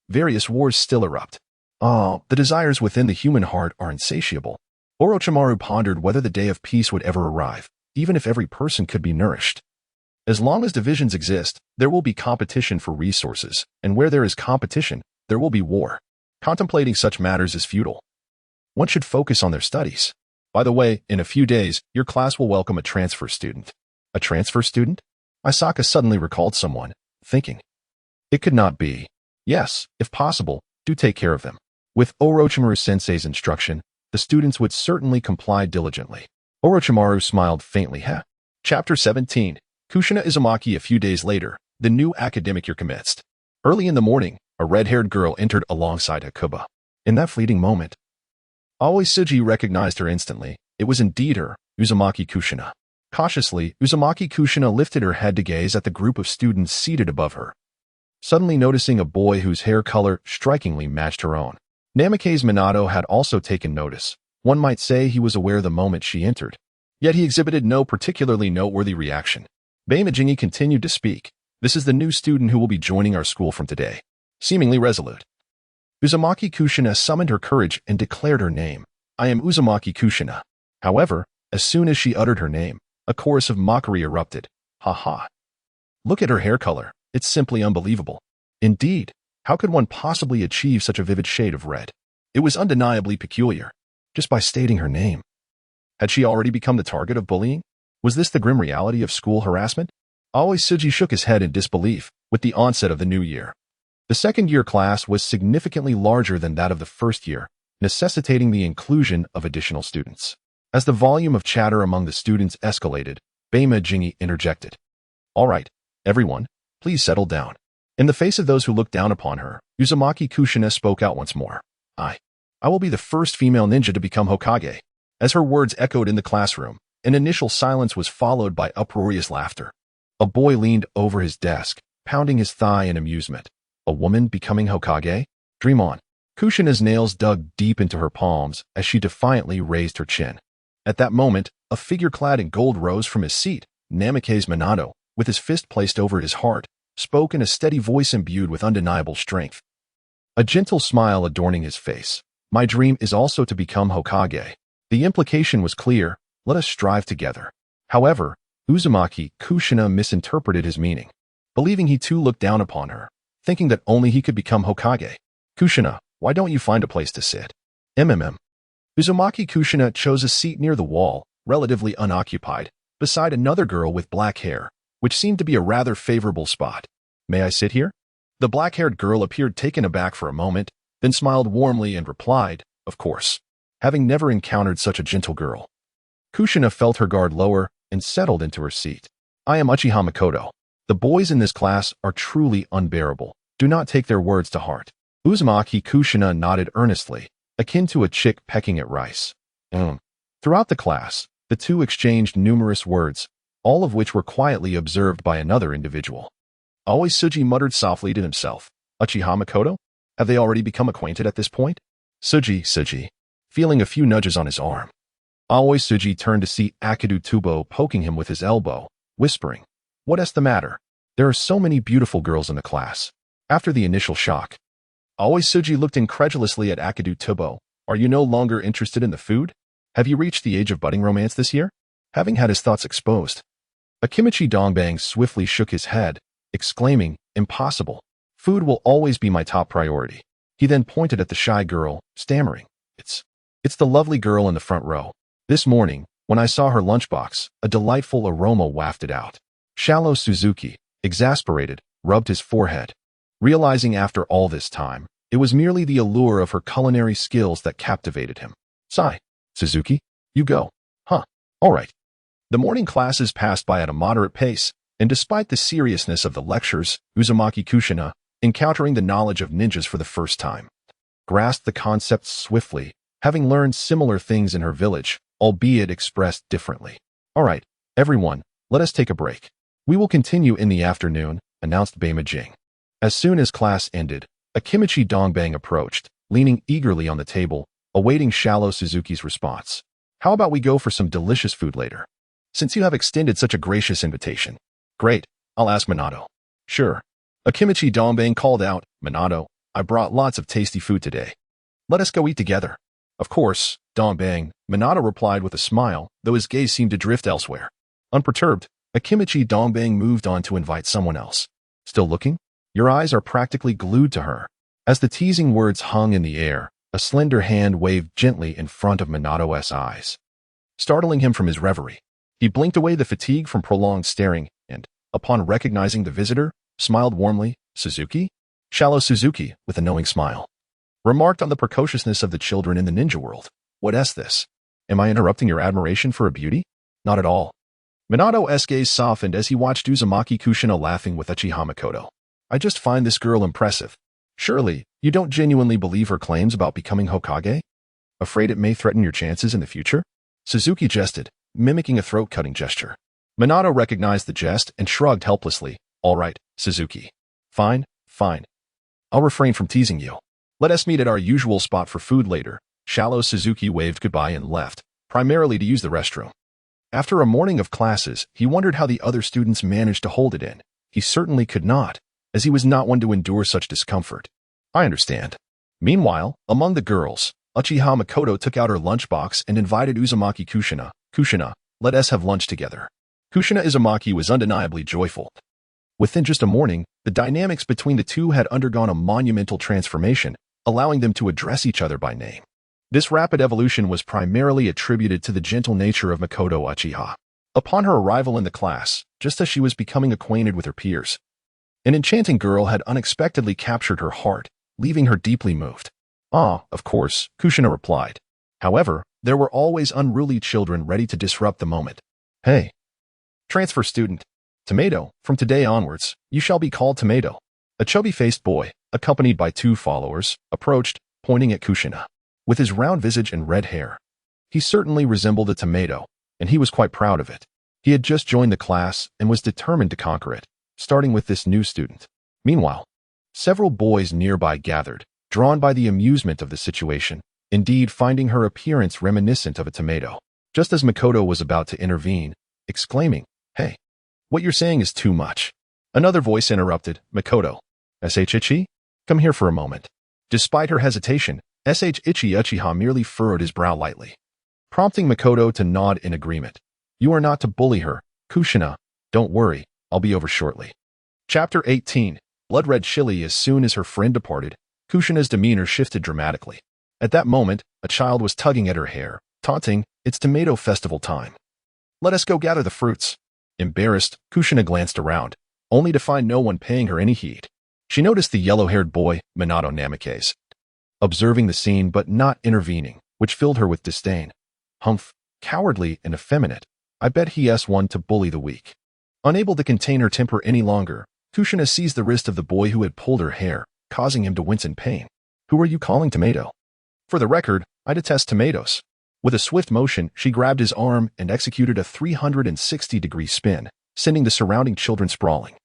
various wars still erupt. The desires within the human heart are insatiable. Orochimaru pondered whether the day of peace would ever arrive, even if every person could be nourished. As long as divisions exist, there will be competition for resources, and where there is competition, there will be war. Contemplating such matters is futile. One should focus on their studies. By the way, in a few days, your class will welcome a transfer student. A transfer student? Isaka suddenly recalled someone, thinking. It could not be. Yes, if possible, do take care of them. With Orochimaru-sensei's instruction, the students would certainly comply diligently. Orochimaru smiled faintly. Chapter 17. Kushina Izumaki. A few days later, the new academic year commenced. Early in the morning, a red-haired girl entered alongside Hakuba. In that fleeting moment, Aoi Tsuji recognized her instantly. It was indeed her, Uzumaki Kushina. Cautiously, Uzumaki Kushina lifted her head to gaze at the group of students seated above her, suddenly noticing a boy whose hair color strikingly matched her own. Namikaze Minato had also taken notice. One might say he was aware the moment she entered. Yet he exhibited no particularly noteworthy reaction. Beimajingi continued to speak. This is the new student who will be joining our school from today. Seemingly resolute, Uzumaki Kushina summoned her courage and declared her name. I am Uzumaki Kushina. However, as soon as she uttered her name, a chorus of mockery erupted. Ha ha. Look at her hair color. It's simply unbelievable. Indeed, how could one possibly achieve such a vivid shade of red? It was undeniably peculiar. Just by stating her name. Had she already become the target of bullying? Was this the grim reality of school harassment? Aoi Tsuji shook his head in disbelief with the onset of the new year. The second-year class was significantly larger than that of the first year, necessitating the inclusion of additional students. As the volume of chatter among the students escalated, Beimajingi interjected. All right, everyone, please settle down. In the face of those who looked down upon her, Uzumaki Kushina spoke out once more. I will be the first female ninja to become Hokage. As her words echoed in the classroom, an initial silence was followed by uproarious laughter. A boy leaned over his desk, pounding his thigh in amusement. A woman becoming Hokage? Dream on. Kushina's nails dug deep into her palms as she defiantly raised her chin. At that moment, a figure clad in gold rose from his seat. Namikaze Minato, with his fist placed over his heart, spoke in a steady voice imbued with undeniable strength. a gentle smile adorning his face. My dream is also to become Hokage. The implication was clear. Let us strive together. However, Uzumaki Kushina misinterpreted his meaning, believing he too looked down upon her, thinking that only he could become Hokage. Kushina, why don't you find a place to sit? Uzumaki Kushina chose a seat near the wall, relatively unoccupied, beside another girl with black hair, which seemed to be a rather favorable spot. May I sit here? The black-haired girl appeared taken aback for a moment, then smiled warmly and replied, of course, having never encountered such a gentle girl. Kushina felt her guard lower and settled into her seat. I am Uchiha Makoto. The boys in this class are truly unbearable. Do not take their words to heart. Uzumaki Kushina nodded earnestly, akin to a chick pecking at rice. Throughout the class, the two exchanged numerous words, all of which were quietly observed by another individual. Always Tsuji muttered softly to himself, Uchiha Makoto? Have they already become acquainted at this point? Tsuji, feeling a few nudges on his arm. Always Tsuji turned to see Akidu Tubo poking him with his elbow, whispering, What's the matter? There are so many beautiful girls in the class. After the initial shock, Always Tsuji looked incredulously at Akidu Tubo. Are you no longer interested in the food? Have you reached the age of budding romance this year? Having had his thoughts exposed, Akimichi Dongbang swiftly shook his head, exclaiming, Impossible. Food will always be my top priority. He then pointed at the shy girl, stammering, It's the lovely girl in the front row. This morning, when I saw her lunchbox, a delightful aroma wafted out. Shallow Suzuki, exasperated, rubbed his forehead, realizing after all this time, it was merely the allure of her culinary skills that captivated him. Sigh. Suzuki, you go. Huh. All right. The morning classes passed by at a moderate pace, and despite the seriousness of the lectures, Uzumaki Kushina, encountering the knowledge of ninjas for the first time, grasped the concepts swiftly, having learned similar things in her village, albeit expressed differently. All right, everyone, let us take a break. We will continue in the afternoon, announced Beima Jing. As soon as class ended, Akimichi Dongbang approached, leaning eagerly on the table, awaiting Shallow Suzuki's response. How about we go for some delicious food later? Since you have extended such a gracious invitation. Great, I'll ask Minato. Sure. Akimichi Dongbang called out, Minato, I brought lots of tasty food today. Let us go eat together. Of course, Dongbang, Minato replied with a smile, though his gaze seemed to drift elsewhere. Unperturbed, Akimichi Dongbang moved on to invite someone else. Still looking? Your eyes are practically glued to her. As the teasing words hung in the air, a slender hand waved gently in front of Minato's eyes, startling him from his reverie. He blinked away the fatigue from prolonged staring and, upon recognizing the visitor, smiled warmly. Suzuki? Shallow Suzuki, with a knowing smile, remarked on the precociousness of the children in the ninja world. What's this? Am I interrupting your admiration for a beauty? Not at all. Minato's gaze softened as he watched Uzumaki Kushina laughing with Uchiha Makoto. I just find this girl impressive. Surely, you don't genuinely believe her claims about becoming Hokage? Afraid it may threaten your chances in the future? Suzuki jested, mimicking a throat-cutting gesture. Minato recognized the jest and shrugged helplessly. All right, Suzuki. Fine. I'll refrain from teasing you. Let us meet at our usual spot for food later. Shallow Suzuki waved goodbye and left, primarily to use the restroom. After a morning of classes, he wondered how the other students managed to hold it in. He certainly could not, as he was not one to endure such discomfort. I understand. Meanwhile, among the girls, Uchiha Makoto took out her lunchbox and invited Uzumaki Kushina. Kushina, let us have lunch together. Kushina Uzumaki was undeniably joyful. Within just a morning, the dynamics between the two had undergone a monumental transformation, allowing them to address each other by name. This rapid evolution was primarily attributed to the gentle nature of Makoto Uchiha. Upon her arrival in the class, just as she was becoming acquainted with her peers, an enchanting girl had unexpectedly captured her heart, leaving her deeply moved. Ah, of course, Kushina replied. However, there were always unruly children ready to disrupt the moment. Hey. Transfer student. Tomato, from today onwards, you shall be called Tomato. A chubby-faced boy, accompanied by two followers, approached, pointing at Kushina. With his round visage and red hair, he certainly resembled a tomato, and he was quite proud of it. He had just joined the class and was determined to conquer it, starting with this new student. Meanwhile, several boys nearby gathered, drawn by the amusement of the situation, indeed finding her appearance reminiscent of a tomato. Just as Makoto was about to intervene, exclaiming, Hey, what you're saying is too much. Another voice interrupted, Makoto. Shichi? Come here for a moment. Despite her hesitation, Uchiha merely furrowed his brow lightly, prompting Makoto to nod in agreement. You are not to bully her, Kushina. Don't worry, I'll be over shortly. Chapter 18. Blood red chilly. As soon as her friend departed, Kushina's demeanor shifted dramatically. At that moment, a child was tugging at her hair, taunting, "It's tomato festival time. Let us go gather the fruits." Embarrassed, Kushina glanced around, only to find no one paying her any heed. She noticed the yellow-haired boy, Minato Namikaze, observing the scene but not intervening, which filled her with disdain. Humph, cowardly and effeminate. I bet he's one to bully the weak. Unable to contain her temper any longer, Kushina seized the wrist of the boy who had pulled her hair, causing him to wince in pain. Who are you calling tomato? For the record, I detest tomatoes. With a swift motion, she grabbed his arm and executed a 360-degree spin, sending the surrounding children sprawling.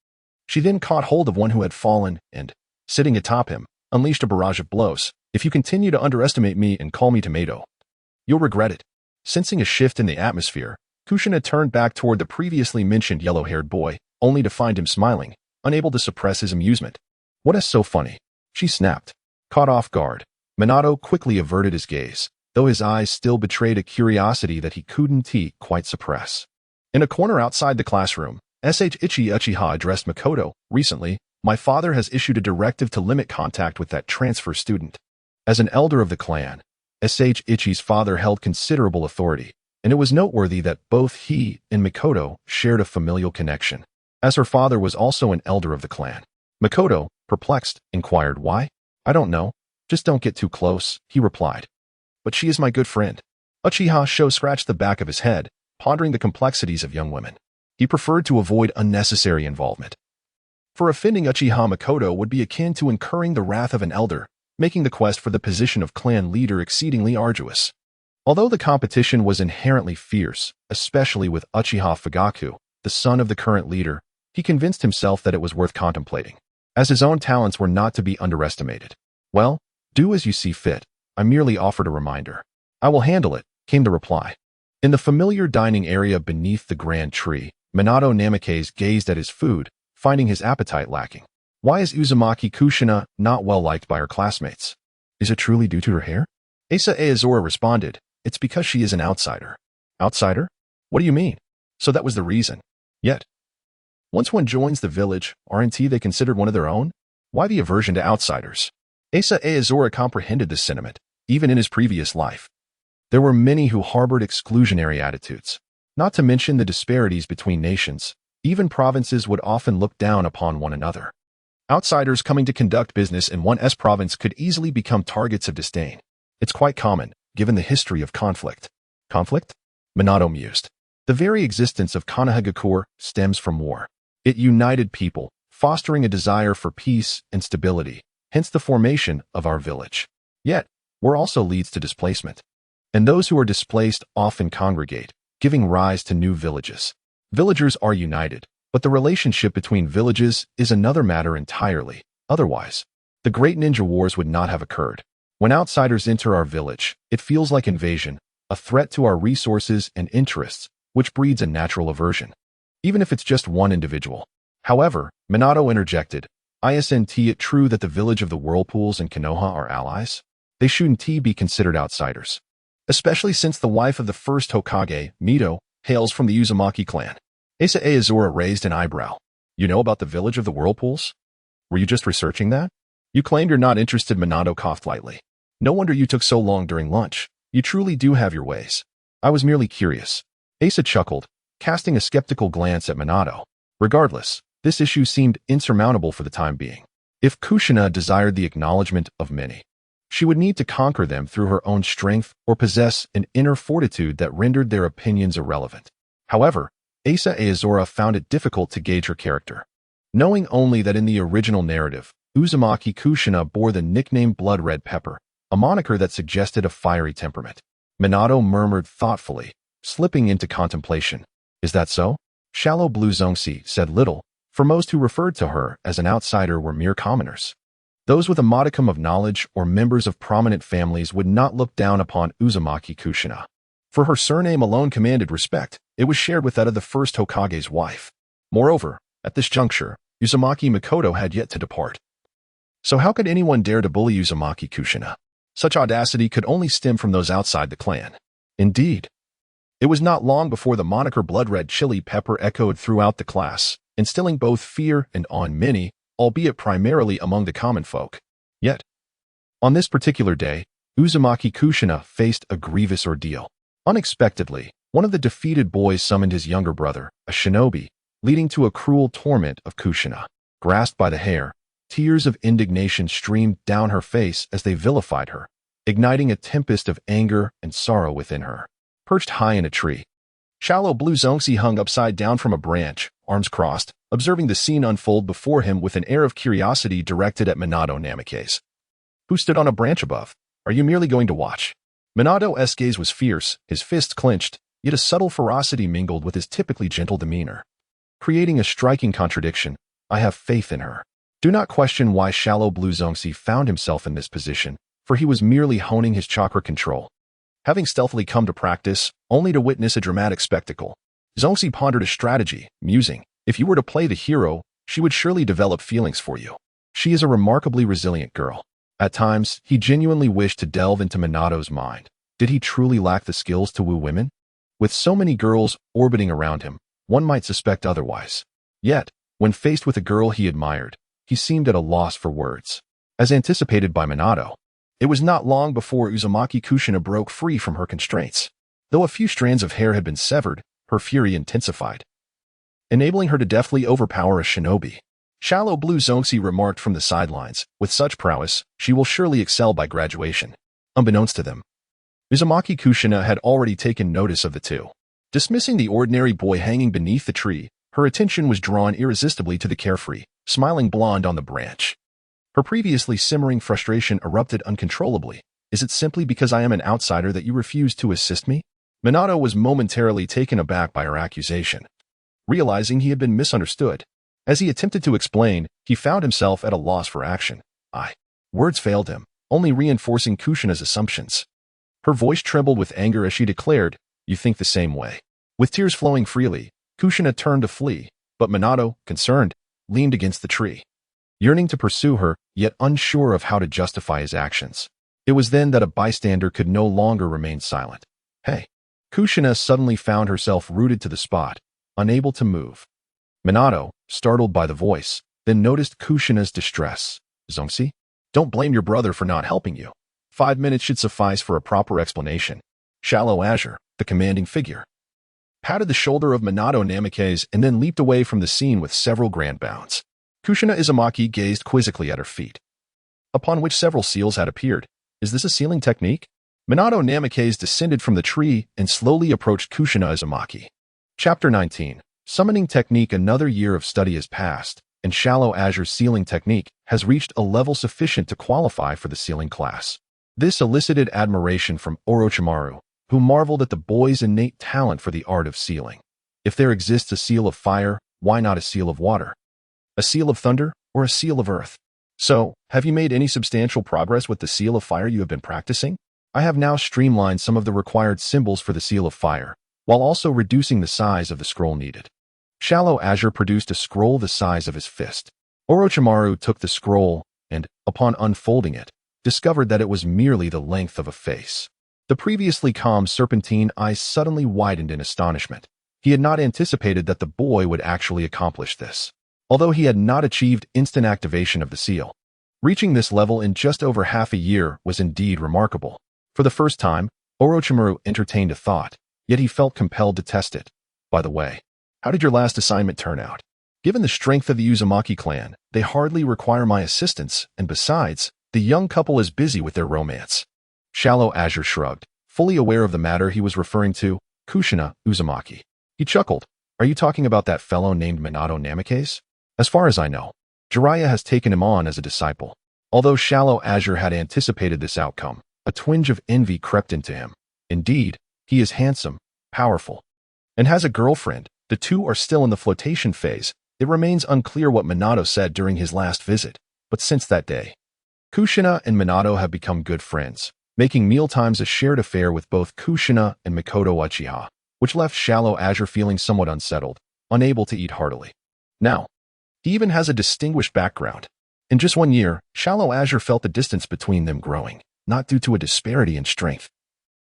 She then caught hold of one who had fallen and, sitting atop him, unleashed a barrage of blows. If you continue to underestimate me and call me tomato, you'll regret it. Sensing a shift in the atmosphere, Kushina turned back toward the previously mentioned yellow-haired boy, only to find him smiling, unable to suppress his amusement. What is so funny? She snapped. Caught off guard, Minato quickly averted his gaze, though his eyes still betrayed a curiosity that he couldn't quite suppress. In a corner outside the classroom, Uchiha addressed Makoto. Recently, my father has issued a directive to limit contact with that transfer student. As an elder of the clan, Ichi's father held considerable authority, and it was noteworthy that both he and Makoto shared a familial connection, as her father was also an elder of the clan. Makoto, perplexed, inquired why. I don't know. Just don't get too close, he replied. But she is my good friend. Uchiha scratched the back of his head, pondering the complexities of young women. He preferred to avoid unnecessary involvement. For offending Uchiha, Makoto would be akin to incurring the wrath of an elder, making the quest for the position of clan leader exceedingly arduous. Although the competition was inherently fierce, especially with Uchiha Fugaku, the son of the current leader, he convinced himself that it was worth contemplating, as his own talents were not to be underestimated. Well, do as you see fit. I merely offered a reminder. I will handle it, came the reply. In the familiar dining area beneath the grand tree, Minato Namikaze gazed at his food, finding his appetite lacking. Why is Uzumaki Kushina not well liked by her classmates? Is it truly due to her hair? Asa Aozora responded, it's because she is an outsider. Outsider? What do you mean? So that was the reason. Yet, once one joins the village, aren't they considered one of their own? Why the aversion to outsiders? Asa Aozora comprehended this sentiment, even in his previous life. There were many who harbored exclusionary attitudes. Not to mention the disparities between nations, even provinces would often look down upon one another. Outsiders coming to conduct business in one's province could easily become targets of disdain. It's quite common, given the history of conflict. Conflict? Minato mused. The very existence of Konohagakure stems from war. It united people, fostering a desire for peace and stability, hence the formation of our village. Yet, war also leads to displacement. And those who are displaced often congregate, giving rise to new villages. Villagers are united, but the relationship between villages is another matter entirely. Otherwise, the Great Ninja Wars would not have occurred. When outsiders enter our village, it feels like invasion, a threat to our resources and interests, which breeds a natural aversion, even if it's just one individual. However, Minato interjected, isn't it true that the village of the Whirlpools and Kenoha are allies? They shouldn't be considered outsiders. Especially since the wife of the first Hokage, Mito, hails from the Uzumaki clan. Asa Aozora raised an eyebrow. You know about the village of the Whirlpools? Were you just researching that? You claimed you're not interested. Minato coughed lightly. No wonder you took so long during lunch. You truly do have your ways. I was merely curious. Asa chuckled, casting a skeptical glance at Minato. Regardless, this issue seemed insurmountable for the time being. If Kushina desired the acknowledgement of many, she would need to conquer them through her own strength or possess an inner fortitude that rendered their opinions irrelevant. However, Asa Aozora found it difficult to gauge her character. Knowing only that in the original narrative, Uzumaki Kushina bore the nickname Blood Red Pepper, a moniker that suggested a fiery temperament. Minato murmured thoughtfully, slipping into contemplation. Is that so? Shallow Blue Zongsi said little, for most who referred to her as an outsider were mere commoners. Those with a modicum of knowledge or members of prominent families would not look down upon Uzumaki Kushina. For her surname alone commanded respect, it was shared with that of the first Hokage's wife. Moreover, at this juncture, Uzumaki Makoto had yet to depart. So how could anyone dare to bully Uzumaki Kushina? Such audacity could only stem from those outside the clan. Indeed. It was not long before the moniker Blood Red Chili Pepper echoed throughout the class, instilling both fear and awe in many, albeit primarily among the common folk. Yet, on this particular day, Uzumaki Kushina faced a grievous ordeal. Unexpectedly, one of the defeated boys summoned his younger brother, a shinobi, leading to a cruel torment of Kushina. Grasped by the hair, tears of indignation streamed down her face as they vilified her, igniting a tempest of anger and sorrow within her. Perched high in a tree, Shallow Blue Zongxi hung upside down from a branch, arms crossed, observing the scene unfold before him with an air of curiosity directed at Minato Namikaze, who stood on a branch above. Are you merely going to watch? Minato's gaze was fierce, his fists clenched, yet a subtle ferocity mingled with his typically gentle demeanor, creating a striking contradiction. I have faith in her. Do not question why Shallow Blue Zongxi found himself in this position, for he was merely honing his chakra control. Having stealthily come to practice, only to witness a dramatic spectacle, Zongxi pondered a strategy, musing, if you were to play the hero, she would surely develop feelings for you. She is a remarkably resilient girl. At times, he genuinely wished to delve into Minato's mind. Did he truly lack the skills to woo women? With so many girls orbiting around him, one might suspect otherwise. Yet, when faced with a girl he admired, he seemed at a loss for words. As anticipated by Minato, it was not long before Uzumaki Kushina broke free from her constraints. Though a few strands of hair had been severed, her fury intensified, enabling her to deftly overpower a shinobi. Shallow Blue Zongxi remarked from the sidelines, with such prowess, she will surely excel by graduation. Unbeknownst to them, Uzumaki Kushina had already taken notice of the two. Dismissing the ordinary boy hanging beneath the tree, her attention was drawn irresistibly to the carefree, smiling blonde on the branch. Her previously simmering frustration erupted uncontrollably. Is it simply because I am an outsider that you refuse to assist me? Minato was momentarily taken aback by her accusation. Realizing he had been misunderstood, as he attempted to explain, he found himself at a loss for action. Words failed him, only reinforcing Kushina's assumptions. Her voice trembled with anger as she declared, you think the same way. With tears flowing freely, Kushina turned to flee, but Minato, concerned, leaned against the tree, yearning to pursue her, yet unsure of how to justify his actions. It was then that a bystander could no longer remain silent. Hey! Kushina suddenly found herself rooted to the spot, unable to move. Minato, startled by the voice, then noticed Kushina's distress. Zongxi? Don't blame your brother for not helping you. 5 minutes should suffice for a proper explanation. Shallow Azure, the commanding figure, patted the shoulder of Minato Namikaze and then leaped away from the scene with several grand bounds. Kushina Uzumaki gazed quizzically at her feet, upon which several seals had appeared. Is this a sealing technique? Minato Namikaze descended from the tree and slowly approached Kushina Uzumaki. Chapter 19. Summoning Technique. Another year of study has passed, and Shallow Azure's sealing technique has reached a level sufficient to qualify for the sealing class. This elicited admiration from Orochimaru, who marveled at the boy's innate talent for the art of sealing. If there exists a seal of fire, why not a seal of water? A seal of thunder, or a seal of earth? So, have you made any substantial progress with the seal of fire you have been practicing? I have now streamlined some of the required symbols for the seal of fire, while also reducing the size of the scroll needed. Shallow Azure produced a scroll the size of his fist. Orochimaru took the scroll and, upon unfolding it, discovered that it was merely the length of a face. The previously calm serpentine eyes suddenly widened in astonishment. He had not anticipated that the boy would actually accomplish this. Although he had not achieved instant activation of the seal, reaching this level in just over half a year was indeed remarkable. For the first time, Orochimaru entertained a thought, yet he felt compelled to test it. By the way, how did your last assignment turn out? Given the strength of the Uzumaki clan, they hardly require my assistance, and besides, the young couple is busy with their romance. Shallow Azure shrugged, fully aware of the matter he was referring to, Kushina Uzumaki. He chuckled. Are you talking about that fellow named Minato Namikaze? As far as I know, Jiraiya has taken him on as a disciple. Although Shallow Azure had anticipated this outcome, a twinge of envy crept into him. Indeed, he is handsome, powerful, and has a girlfriend. The two are still in the flotation phase. It remains unclear what Minato said during his last visit, but since that day, Kushina and Minato have become good friends, making mealtimes a shared affair with both Kushina and Mikoto Uchiha, which left Shallow Azure feeling somewhat unsettled, unable to eat heartily. Now, he even has a distinguished background. In just 1 year, Shallow Azure felt the distance between them growing, not due to a disparity in strength,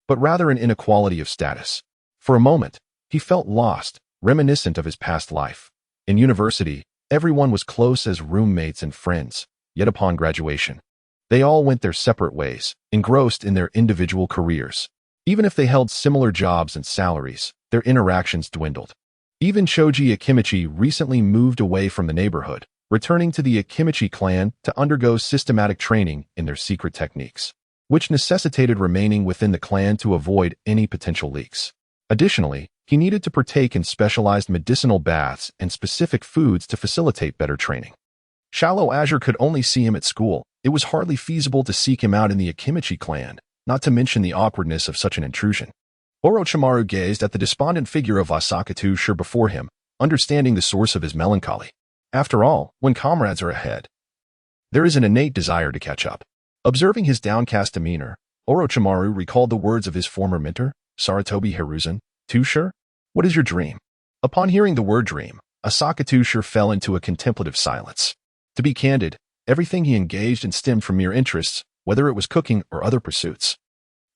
but rather an inequality of status. For a moment, he felt lost, reminiscent of his past life. In university, everyone was close as roommates and friends, yet upon graduation, they all went their separate ways, engrossed in their individual careers. Even if they held similar jobs and salaries, their interactions dwindled. Even Chouji Akimichi recently moved away from the neighborhood, returning to the Akimichi clan to undergo systematic training in their secret techniques, which necessitated remaining within the clan to avoid any potential leaks. Additionally, he needed to partake in specialized medicinal baths and specific foods to facilitate better training. Shallow Azure could only see him at school. It was hardly feasible to seek him out in the Akimichi clan, not to mention the awkwardness of such an intrusion. Orochimaru gazed at the despondent figure of Asakatsu before him, understanding the source of his melancholy. After all, when comrades are ahead, there is an innate desire to catch up. Observing his downcast demeanor, Orochimaru recalled the words of his former mentor, Sarutobi Hiruzen. "Tusher, what is your dream?" Upon hearing the word dream, Asakatsu fell into a contemplative silence. To be candid, everything he engaged in stemmed from mere interests, whether it was cooking or other pursuits.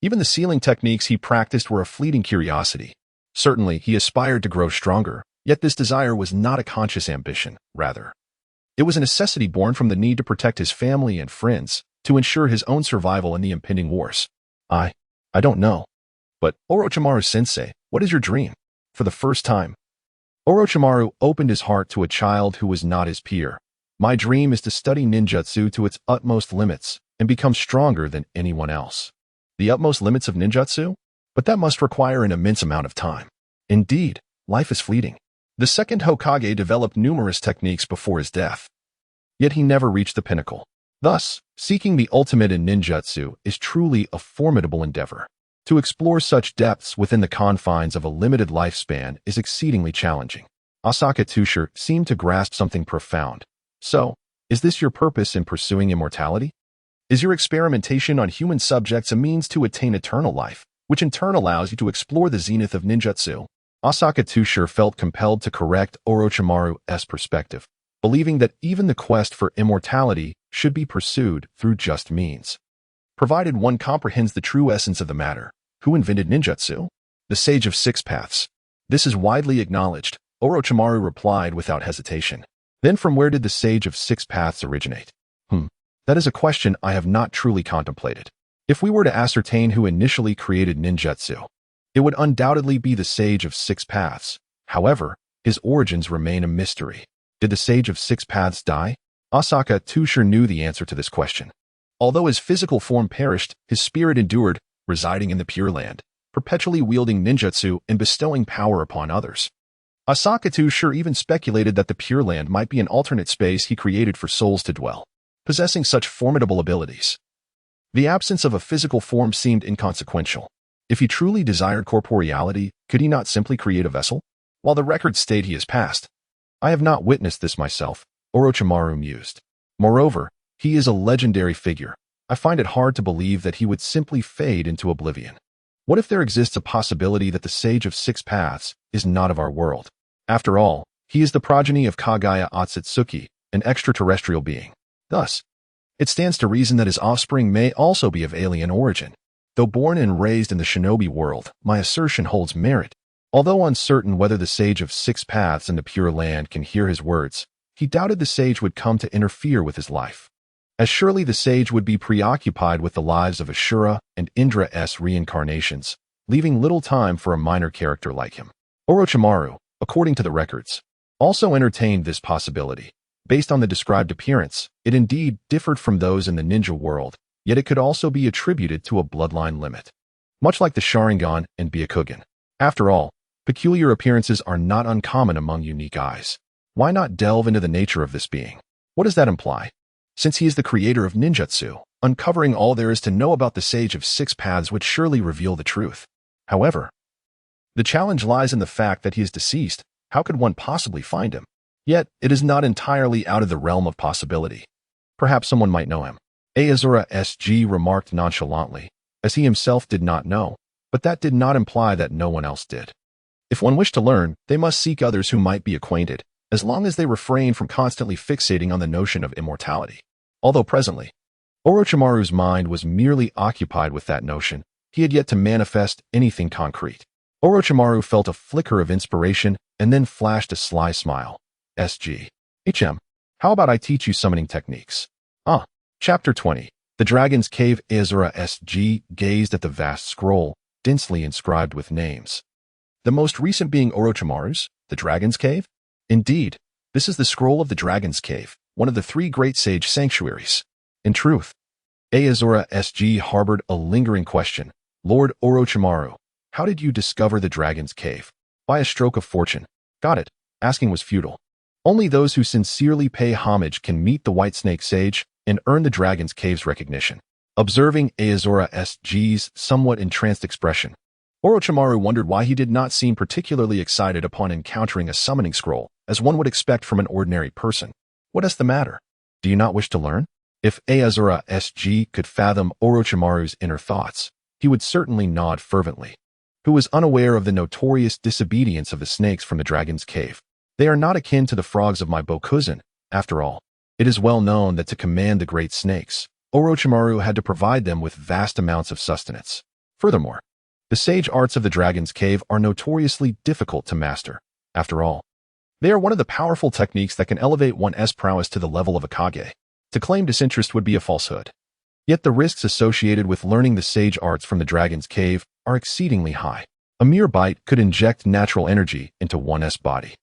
Even the sealing techniques he practiced were a fleeting curiosity. Certainly, he aspired to grow stronger, yet this desire was not a conscious ambition, rather. It was a necessity born from the need to protect his family and friends, to ensure his own survival in the impending wars. I don't know. But, Orochimaru-sensei, what is your dream? For the first time, Orochimaru opened his heart to a child who was not his peer. My dream is to study ninjutsu to its utmost limits and become stronger than anyone else. The utmost limits of ninjutsu? But that must require an immense amount of time. Indeed, life is fleeting. The second Hokage developed numerous techniques before his death. Yet he never reached the pinnacle. Thus, seeking the ultimate in ninjutsu is truly a formidable endeavor. To explore such depths within the confines of a limited lifespan is exceedingly challenging. Asakatsu seemed to grasp something profound. So, is this your purpose in pursuing immortality? Is your experimentation on human subjects a means to attain eternal life, which in turn allows you to explore the zenith of ninjutsu? Asakatsu felt compelled to correct Orochimaru's perspective, believing that even the quest for immortality should be pursued through just means. Provided one comprehends the true essence of the matter, who invented ninjutsu? The Sage of Six Paths. This is widely acknowledged, Orochimaru replied without hesitation. Then from where did the Sage of Six Paths originate? That is a question I have not truly contemplated. If we were to ascertain who initially created ninjutsu, it would undoubtedly be the Sage of Six Paths. However, his origins remain a mystery. Did the Sage of Six Paths die? Asakatsu knew the answer to this question. Although his physical form perished, his spirit endured, residing in the Pure Land, perpetually wielding ninjutsu and bestowing power upon others. Asakatsu even speculated that the Pure Land might be an alternate space he created for souls to dwell, possessing such formidable abilities. The absence of a physical form seemed inconsequential. If he truly desired corporeality, could he not simply create a vessel? While the records state he has passed, I have not witnessed this myself, Orochimaru mused. Moreover, he is a legendary figure. I find it hard to believe that he would simply fade into oblivion. What if there exists a possibility that the Sage of Six Paths is not of our world? After all, he is the progeny of Kaguya Otsutsuki, an extraterrestrial being. Thus, it stands to reason that his offspring may also be of alien origin. Though born and raised in the shinobi world, my assertion holds merit. Although uncertain whether the Sage of Six Paths in the Pure Land can hear his words, he doubted the sage would come to interfere with his life. As surely the sage would be preoccupied with the lives of Ashura and Indra's reincarnations, leaving little time for a minor character like him. Orochimaru, according to the records, also entertained this possibility. Based on the described appearance, it indeed differed from those in the ninja world, yet it could also be attributed to a bloodline limit. Much like the Sharingan and Byakugan. After all, peculiar appearances are not uncommon among unique eyes. Why not delve into the nature of this being? What does that imply? Since he is the creator of ninjutsu, uncovering all there is to know about the Sage of Six Paths would surely reveal the truth. However, the challenge lies in the fact that he is deceased. How could one possibly find him? Yet, it is not entirely out of the realm of possibility. Perhaps someone might know him. Aizura SG remarked nonchalantly, as he himself did not know, but that did not imply that no one else did. If one wished to learn, they must seek others who might be acquainted, as long as they refrain from constantly fixating on the notion of immortality. Although presently, Orochimaru's mind was merely occupied with that notion, he had yet to manifest anything concrete. Orochimaru felt a flicker of inspiration and then flashed a sly smile. SG. HM. How about I teach you summoning techniques? Chapter 20. The Dragon's Cave. Azura SG gazed at the vast scroll, densely inscribed with names. The most recent being Orochimaru's, the Dragon's Cave? Indeed, this is the scroll of the Dragon's Cave, one of the 3 great sage sanctuaries. In truth, Azura SG harbored a lingering question. Lord Orochimaru, how did you discover the Dragon's Cave? By a stroke of fortune. Got it. Asking was futile. Only those who sincerely pay homage can meet the White Snake Sage and earn the Dragon's Cave's recognition. Observing Azura SG's somewhat entranced expression, Orochimaru wondered why he did not seem particularly excited upon encountering a summoning scroll, as one would expect from an ordinary person. What is the matter? Do you not wish to learn? If Azura SG could fathom Orochimaru's inner thoughts, he would certainly nod fervently. Who was unaware of the notorious disobedience of the snakes from the Dragon's Cave? They are not akin to the frogs of my Bokuzen, after all. It is well known that to command the great snakes, Orochimaru had to provide them with vast amounts of sustenance. Furthermore, the sage arts of the Dragon's Cave are notoriously difficult to master. After all, they are one of the powerful techniques that can elevate one's prowess to the level of a Kage. To claim disinterest would be a falsehood. Yet the risks associated with learning the sage arts from the Dragon's Cave are exceedingly high. A mere bite could inject natural energy into one's body.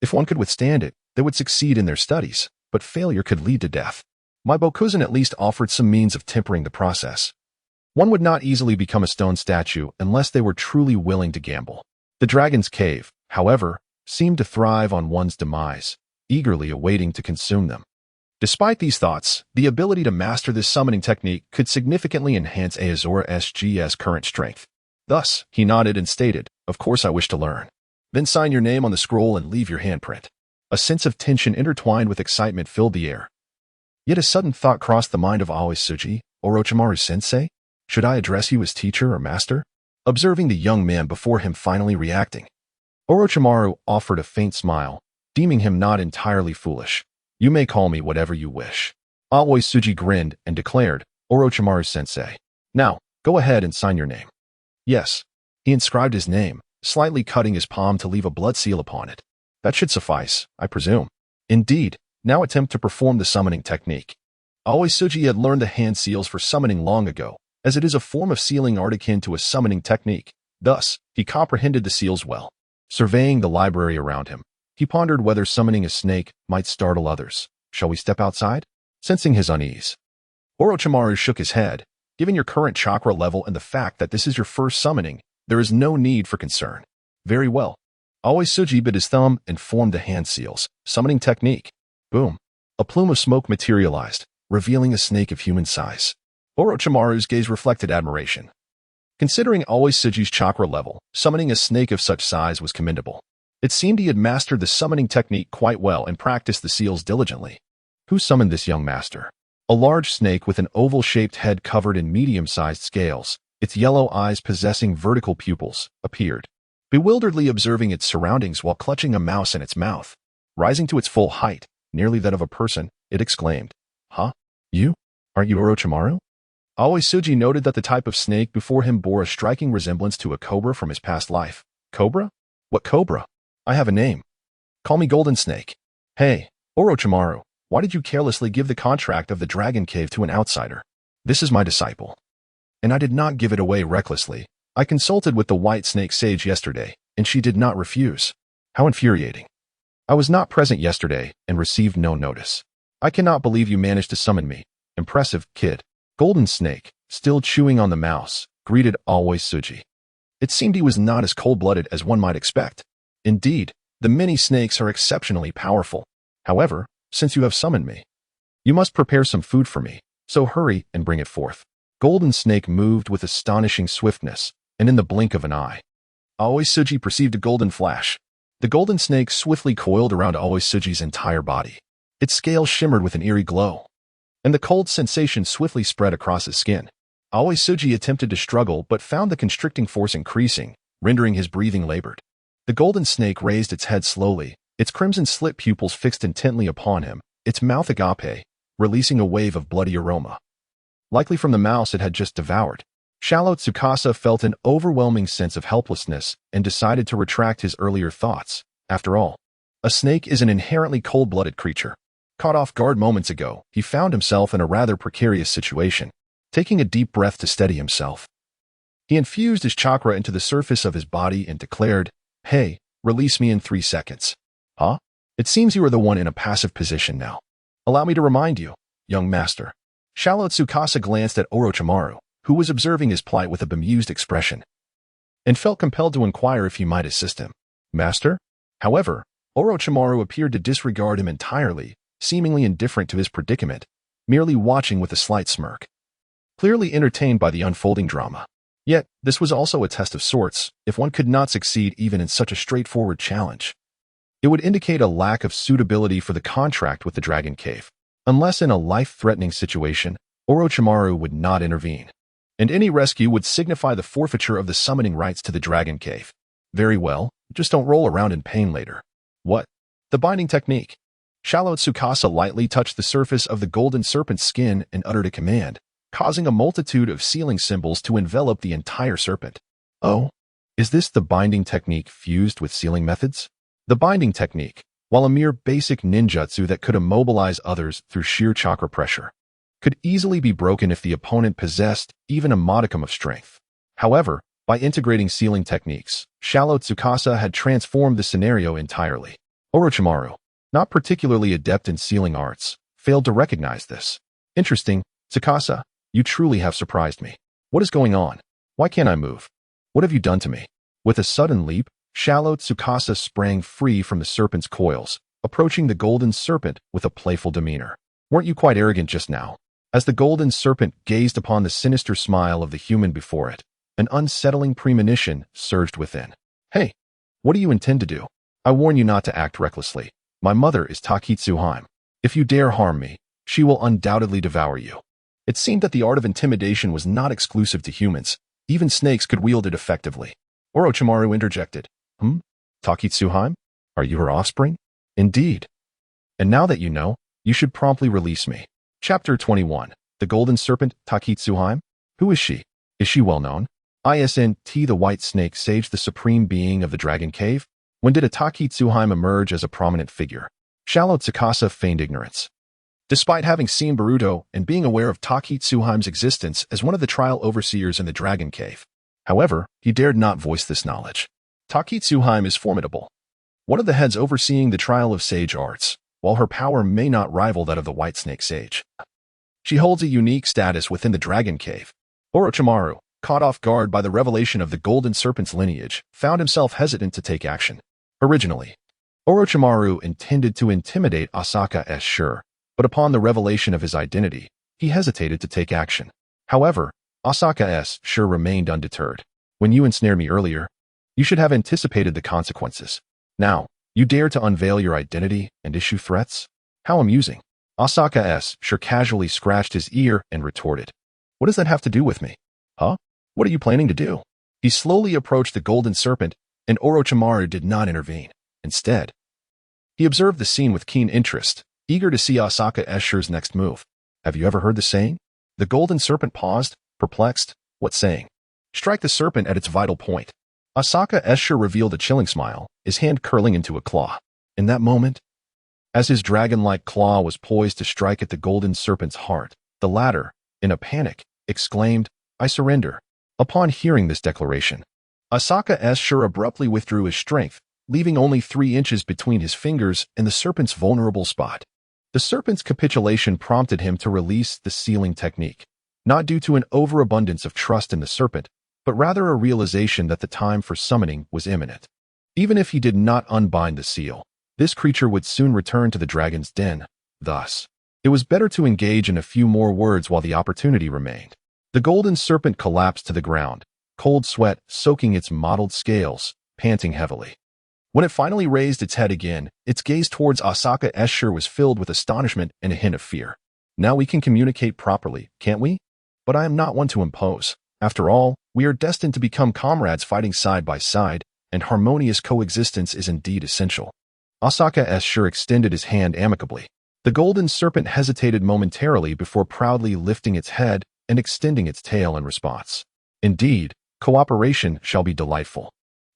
If one could withstand it, they would succeed in their studies, but failure could lead to death. My Bokuzen at least offered some means of tempering the process. One would not easily become a stone statue unless they were truly willing to gamble. The Dragon's Cave, however, seemed to thrive on one's demise, eagerly awaiting to consume them. Despite these thoughts, the ability to master this summoning technique could significantly enhance Azura SG's current strength. Thus, he nodded and stated, "Of course I wish to learn." Then sign your name on the scroll and leave your handprint. A sense of tension intertwined with excitement filled the air. Yet a sudden thought crossed the mind of Aoi-Tsuji. Orochimaru-sensei? Should I address you as teacher or master? Observing the young man before him finally reacting, Orochimaru offered a faint smile, deeming him not entirely foolish. You may call me whatever you wish. Aoi-Tsuji grinned and declared, Orochimaru-sensei. Now, go ahead and sign your name. Yes. He inscribed his name, slightly cutting his palm to leave a blood seal upon it. That should suffice, I presume. Indeed, now attempt to perform the summoning technique. Aoi-Tsuji had learned the hand seals for summoning long ago, as it is a form of sealing art akin to a summoning technique. Thus, he comprehended the seals well. Surveying the library around him, he pondered whether summoning a snake might startle others. Shall we step outside? Sensing his unease, Orochimaru shook his head. Given your current chakra level and the fact that this is your first summoning, there is no need for concern. Very well. Aoi-Tsuji bit his thumb and formed the hand seals. Summoning technique. Boom. A plume of smoke materialized, revealing a snake of human size. Orochimaru's gaze reflected admiration. Considering Aoi-Tsuji's chakra level, summoning a snake of such size was commendable. It seemed he had mastered the summoning technique quite well and practiced the seals diligently. Who summoned this young master? A large snake with an oval-shaped head covered in medium-sized scales, its yellow eyes possessing vertical pupils, appeared, bewilderedly observing its surroundings while clutching a mouse in its mouth. Rising to its full height, nearly that of a person, it exclaimed, Huh? You? Aren't you Orochimaru? Aoi-Tsuji noted that the type of snake before him bore a striking resemblance to a cobra from his past life. Cobra? What cobra? I have a name. Call me Golden Snake. Hey, Orochimaru, why did you carelessly give the contract of the Dragon Cave to an outsider? This is my disciple. And I did not give it away recklessly. I consulted with the White Snake Sage yesterday, and she did not refuse. How infuriating. I was not present yesterday and received no notice. I cannot believe you managed to summon me. Impressive, kid. Golden Snake, still chewing on the mouse, greeted Aoi-Tsuji. It seemed he was not as cold-blooded as one might expect. Indeed, the many snakes are exceptionally powerful. However, since you have summoned me, you must prepare some food for me, so hurry and bring it forth. Golden Snake moved with astonishing swiftness, and in the blink of an eye, Aoi-Tsuji perceived a golden flash. The Golden Snake swiftly coiled around Aoi-Tsuji's entire body. Its scales shimmered with an eerie glow, and the cold sensation swiftly spread across his skin. Aoi-Tsuji attempted to struggle but found the constricting force increasing, rendering his breathing labored. The Golden Snake raised its head slowly, its crimson slit pupils fixed intently upon him, its mouth agape, releasing a wave of bloody aroma. Likely from the mouse it had just devoured. Shallow Tsukasa felt an overwhelming sense of helplessness and decided to retract his earlier thoughts. After all, a snake is an inherently cold-blooded creature. Caught off guard moments ago, he found himself in a rather precarious situation. Taking a deep breath to steady himself, he infused his chakra into the surface of his body and declared, "Hey, release me in 3 seconds." Huh? It seems you are the one in a passive position now. Allow me to remind you, young master. Shallow Tsukasa glanced at Orochimaru, who was observing his plight with a bemused expression, and felt compelled to inquire if he might assist him. Master? However, Orochimaru appeared to disregard him entirely, seemingly indifferent to his predicament, merely watching with a slight smirk. Clearly entertained by the unfolding drama. Yet, this was also a test of sorts, if one could not succeed even in such a straightforward challenge. It would indicate a lack of suitability for the contract with the Dragon Cave. Unless in a life-threatening situation, Orochimaru would not intervene. And any rescue would signify the forfeiture of the summoning rights to the Dragon Cave. Very well, just don't roll around in pain later. What? The binding technique. Shallow Tsukasa lightly touched the surface of the golden serpent's skin and uttered a command, causing a multitude of sealing symbols to envelop the entire serpent. Oh, is this the binding technique fused with sealing methods? The binding technique, while a mere basic ninjutsu that could immobilize others through sheer chakra pressure, could easily be broken if the opponent possessed even a modicum of strength. However, by integrating sealing techniques, Shallow Tsukasa had transformed the scenario entirely. Orochimaru, not particularly adept in sealing arts, failed to recognize this. Interesting, Tsukasa, you truly have surprised me. What is going on? Why can't I move? What have you done to me? With a sudden leap, Shallow Tsukasa sprang free from the serpent's coils, approaching the golden serpent with a playful demeanor. Weren't you quite arrogant just now? As the golden serpent gazed upon the sinister smile of the human before it, an unsettling premonition surged within. Hey, what do you intend to do? I warn you not to act recklessly. My mother is Takitsuhime. If you dare harm me, she will undoubtedly devour you. It seemed that the art of intimidation was not exclusive to humans. Even snakes could wield it effectively. Orochimaru interjected. Takitsuhime? Are you her offspring? Indeed. And now that you know, you should promptly release me. Chapter 21. The Golden Serpent, Takitsuhime? Who is she? Is she well known? ISNT the White Snake Sage, the supreme being of the Dragon Cave? When did a Takitsuhime emerge as a prominent figure? Shallow Tsukasa feigned ignorance. Despite having seen Boruto and being aware of Takitsuhime's existence as one of the trial overseers in the Dragon Cave. However, he dared not voice this knowledge. Takitsuhime is formidable. One of the heads overseeing the trial of sage arts, while her power may not rival that of the White Snake Sage. She holds a unique status within the Dragon Cave. Orochimaru, caught off guard by the revelation of the Golden Serpent's lineage, found himself hesitant to take action. Originally, Orochimaru intended to intimidate Asaka S. Sure, but upon the revelation of his identity, he hesitated to take action. However, Asaka S. Sure remained undeterred. When you ensnared me earlier, you should have anticipated the consequences. Now, you dare to unveil your identity and issue threats? How amusing. Asaka S. Sure casually scratched his ear and retorted. What does that have to do with me? Huh? What are you planning to do? He slowly approached the Golden Serpent, and Orochimaru did not intervene. Instead, he observed the scene with keen interest, eager to see Asaka S. Sure's next move. Have you ever heard the saying? The Golden Serpent paused, perplexed. What saying? Strike the serpent at its vital point. Asaka S. Sure revealed a chilling smile, his hand curling into a claw. In that moment, as his dragon-like claw was poised to strike at the Golden Serpent's heart, the latter, in a panic, exclaimed, "I surrender." Upon hearing this declaration, Asaka S. Sure abruptly withdrew his strength, leaving only 3 inches between his fingers and the serpent's vulnerable spot. The serpent's capitulation prompted him to release the sealing technique, not due to an overabundance of trust in the serpent, but rather a realization that the time for summoning was imminent. Even if he did not unbind the seal, this creature would soon return to the dragon's den. Thus, it was better to engage in a few more words while the opportunity remained. The golden serpent collapsed to the ground, cold sweat soaking its mottled scales, panting heavily. When it finally raised its head again, its gaze towards Asaka S. Sure was filled with astonishment and a hint of fear. Now we can communicate properly, can't we? But I am not one to impose. After all, we are destined to become comrades fighting side by side, and harmonious coexistence is indeed essential. Asaka S. Sure extended his hand amicably. The golden serpent hesitated momentarily before proudly lifting its head and extending its tail in response. Indeed, cooperation shall be delightful.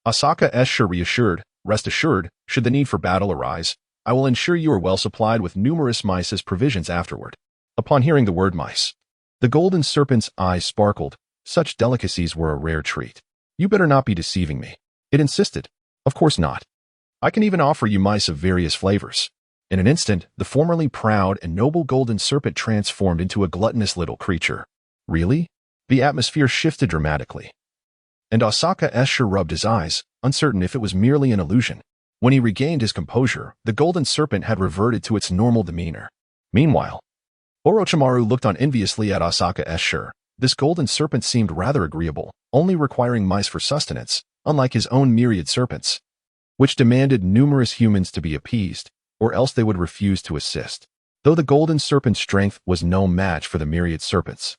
Asaka Escher reassured, rest assured, should the need for battle arise, I will ensure you are well supplied with numerous mice as provisions afterward. Upon hearing the word mice, the golden serpent's eyes sparkled. Such delicacies were a rare treat. You better not be deceiving me. It insisted. Of course not. I can even offer you mice of various flavors. In an instant, the formerly proud and noble golden serpent transformed into a gluttonous little creature. Really? The atmosphere shifted dramatically. And Asaka Escher rubbed his eyes, uncertain if it was merely an illusion. When he regained his composure, the golden serpent had reverted to its normal demeanor. Meanwhile, Orochimaru looked on enviously at Asaka Escher. This golden serpent seemed rather agreeable, only requiring mice for sustenance, unlike his own myriad serpents, which demanded numerous humans to be appeased, or else they would refuse to assist. Though the golden serpent's strength was no match for the myriad serpents,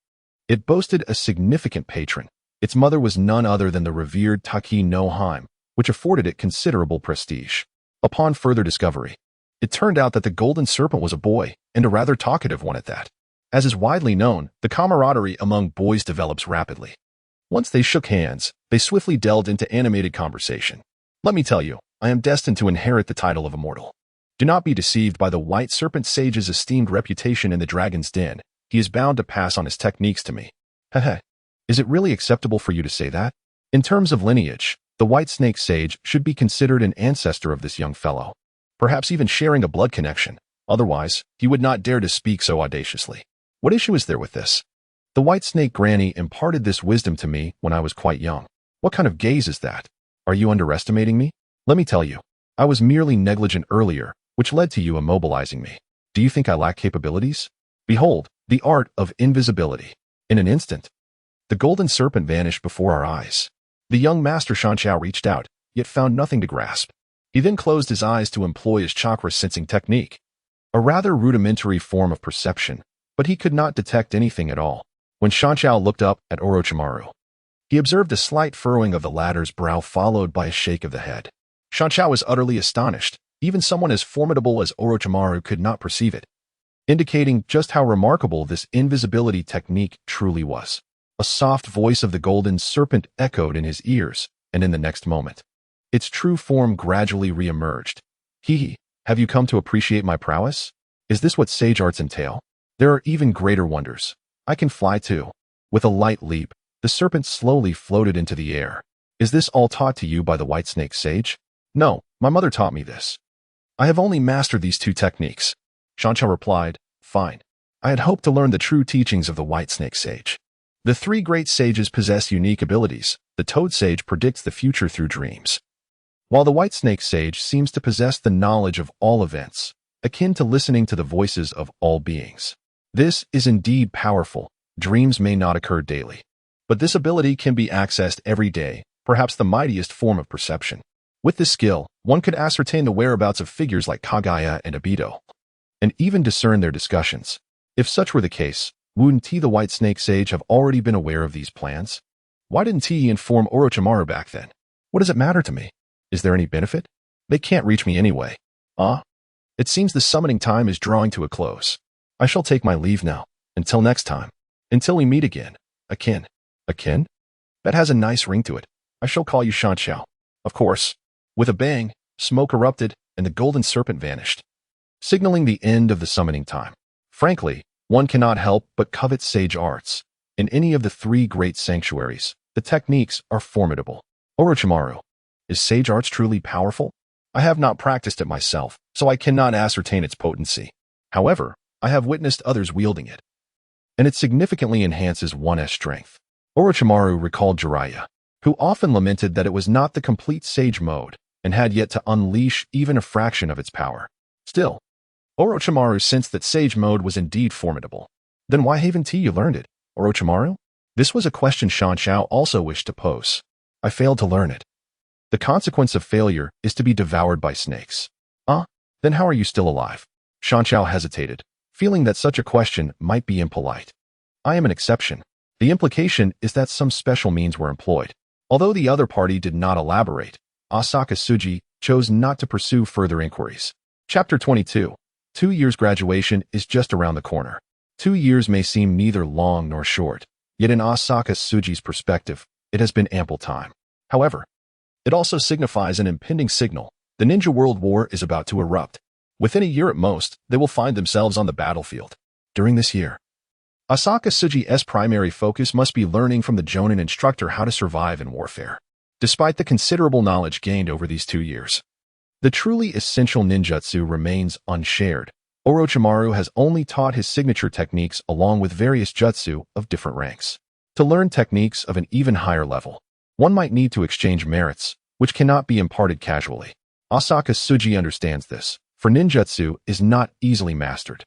it boasted a significant patron. Its mother was none other than the revered Taki no Hime, which afforded it considerable prestige. Upon further discovery, it turned out that the golden serpent was a boy, and a rather talkative one at that. As is widely known, the camaraderie among boys develops rapidly. Once they shook hands, they swiftly delved into animated conversation. Let me tell you, I am destined to inherit the title of immortal. Do not be deceived by the white serpent sage's esteemed reputation in the dragon's den. He is bound to pass on his techniques to me. Heh. Is it really acceptable for you to say that? In terms of lineage, the white snake sage should be considered an ancestor of this young fellow, perhaps even sharing a blood connection. Otherwise, he would not dare to speak so audaciously. What issue is there with this? The white snake granny imparted this wisdom to me when I was quite young. What kind of gaze is that? Are you underestimating me? Let me tell you, I was merely negligent earlier, which led to you immobilizing me. Do you think I lack capabilities? Behold, the art of invisibility. In an instant, the golden serpent vanished before our eyes. The young master Shanqiao reached out, yet found nothing to grasp. He then closed his eyes to employ his chakra sensing technique, a rather rudimentary form of perception, but he could not detect anything at all. When Shanqiao looked up at Orochimaru, he observed a slight furrowing of the latter's brow followed by a shake of the head. Shanqiao was utterly astonished. Even someone as formidable as Orochimaru could not perceive it, indicating just how remarkable this invisibility technique truly was. A soft voice of the golden serpent echoed in his ears, and in the next moment, its true form gradually re-emerged. Have you come to appreciate my prowess? Is this what sage arts entail? There are even greater wonders. I can fly too. With a light leap, the serpent slowly floated into the air. Is this all taught to you by the white snake sage? No, my mother taught me this. I have only mastered these two techniques. Shanqiao replied, fine. I had hoped to learn the true teachings of the white snake sage. The three great sages possess unique abilities. The toad sage predicts the future through dreams, while the white snake sage seems to possess the knowledge of all events, akin to listening to the voices of all beings. This is indeed powerful. Dreams may not occur daily, but this ability can be accessed every day, perhaps the mightiest form of perception. With this skill, one could ascertain the whereabouts of figures like Kaguya and Obito, and even discern their discussions. If such were the case, wouldn't he, the white snake sage, have already been aware of these plans? Why didn't he inform Orochimaru back then? What does it matter to me? Is there any benefit? They can't reach me anyway. It seems the summoning time is drawing to a close. I shall take my leave now. Until next time. Until we meet again. Akin. Akin? That has a nice ring to it. I shall call you Shanqiao. Of course. With a bang, smoke erupted, and the golden serpent vanished, signaling the end of the summoning time. Frankly, one cannot help but covet sage arts. In any of the three great sanctuaries, the techniques are formidable. Orochimaru, is sage arts truly powerful? I have not practiced it myself, so I cannot ascertain its potency. However, I have witnessed others wielding it, and it significantly enhances one's strength. Orochimaru recalled Jiraiya, who often lamented that it was not the complete sage mode, and had yet to unleash even a fraction of its power. Still, Orochimaru sensed that sage mode was indeed formidable. Then why haven't you learned it, Orochimaru? This was a question Shanqiao also wished to pose. I failed to learn it. The consequence of failure is to be devoured by snakes. Then how are you still alive? Shanqiao hesitated, feeling that such a question might be impolite. I am an exception. The implication is that some special means were employed. Although the other party did not elaborate, Asaka Tsuji chose not to pursue further inquiries. Chapter 22. 2 years graduation is just around the corner. 2 years may seem neither long nor short, yet in Asaka Tsuji's perspective, it has been ample time. However, it also signifies an impending signal. The ninja world war is about to erupt. Within a year at most, they will find themselves on the battlefield. During this year, Asaka Tsuji's primary focus must be learning from the Jonin instructor how to survive in warfare. Despite the considerable knowledge gained over these 2 years, the truly essential ninjutsu remains unshared. Orochimaru has only taught his signature techniques along with various jutsu of different ranks. To learn techniques of an even higher level, one might need to exchange merits, which cannot be imparted casually. Asaka Tsuji understands this, for ninjutsu is not easily mastered.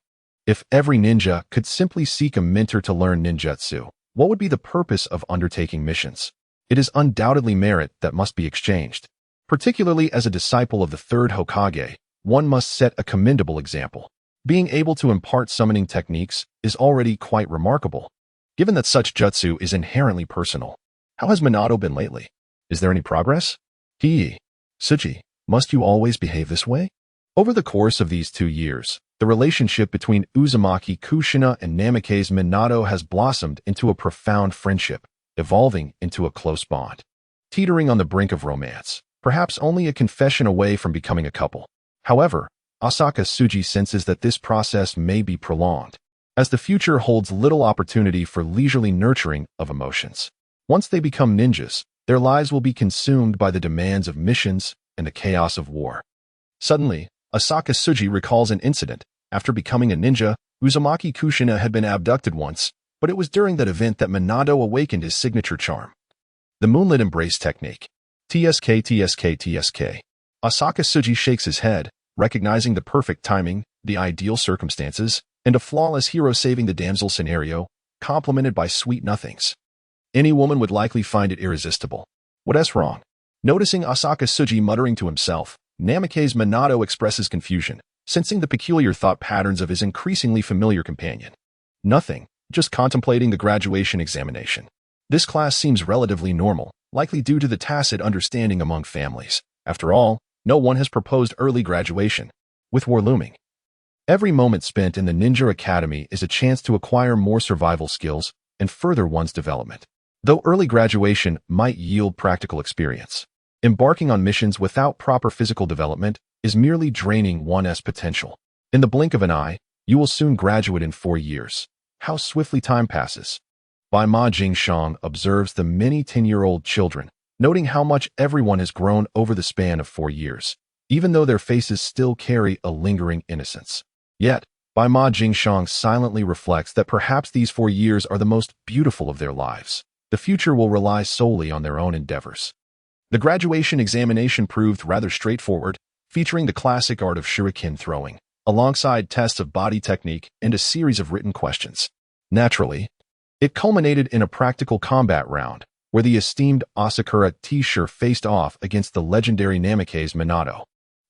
If every ninja could simply seek a mentor to learn ninjutsu, what would be the purpose of undertaking missions? It is undoubtedly merit that must be exchanged. Particularly as a disciple of the third Hokage, one must set a commendable example. Being able to impart summoning techniques is already quite remarkable. Given that such jutsu is inherently personal, how has Minato been lately? Is there any progress? Tsuji, must you always behave this way? Over the course of these 2 years, the relationship between Uzumaki Kushina and Namikaze Minato has blossomed into a profound friendship, evolving into a close bond. Teetering on the brink of romance, perhaps only a confession away from becoming a couple. However, Asaka Tsuji senses that this process may be prolonged, as the future holds little opportunity for leisurely nurturing of emotions. Once they become ninjas, their lives will be consumed by the demands of missions and the chaos of war. Suddenly, Asaka Tsuji recalls an incident. After becoming a ninja, Uzumaki Kushina had been abducted once, but it was during that event that Minato awakened his signature charm. The Moonlit Embrace Technique. TSK. Asaka Tsuji shakes his head, recognizing the perfect timing, the ideal circumstances, and a flawless hero saving the damsel scenario, complemented by sweet nothings. Any woman would likely find it irresistible. What's wrong? Noticing Asaka Tsuji muttering to himself, Namikaze Minato expresses confusion, sensing the peculiar thought patterns of his increasingly familiar companion. Nothing, just contemplating the graduation examination. This class seems relatively normal, likely due to the tacit understanding among families. After all, no one has proposed early graduation. With war looming, every moment spent in the Ninja Academy is a chance to acquire more survival skills and further one's development. Though early graduation might yield practical experience, embarking on missions without proper physical development is merely draining one's potential. In the blink of an eye, you will soon graduate in 4 years. How swiftly time passes. Bai Ma Jingshang observes the many 10-year-old children, noting how much everyone has grown over the span of 4 years, even though their faces still carry a lingering innocence. Yet, Bai Ma Jingshang silently reflects that perhaps these 4 years are the most beautiful of their lives. The future will rely solely on their own endeavors. The graduation examination proved rather straightforward, featuring the classic art of shuriken throwing, alongside tests of body technique and a series of written questions. Naturally, it culminated in a practical combat round, where the esteemed Asakura T-Shirt faced off against the legendary Namikaze Minato.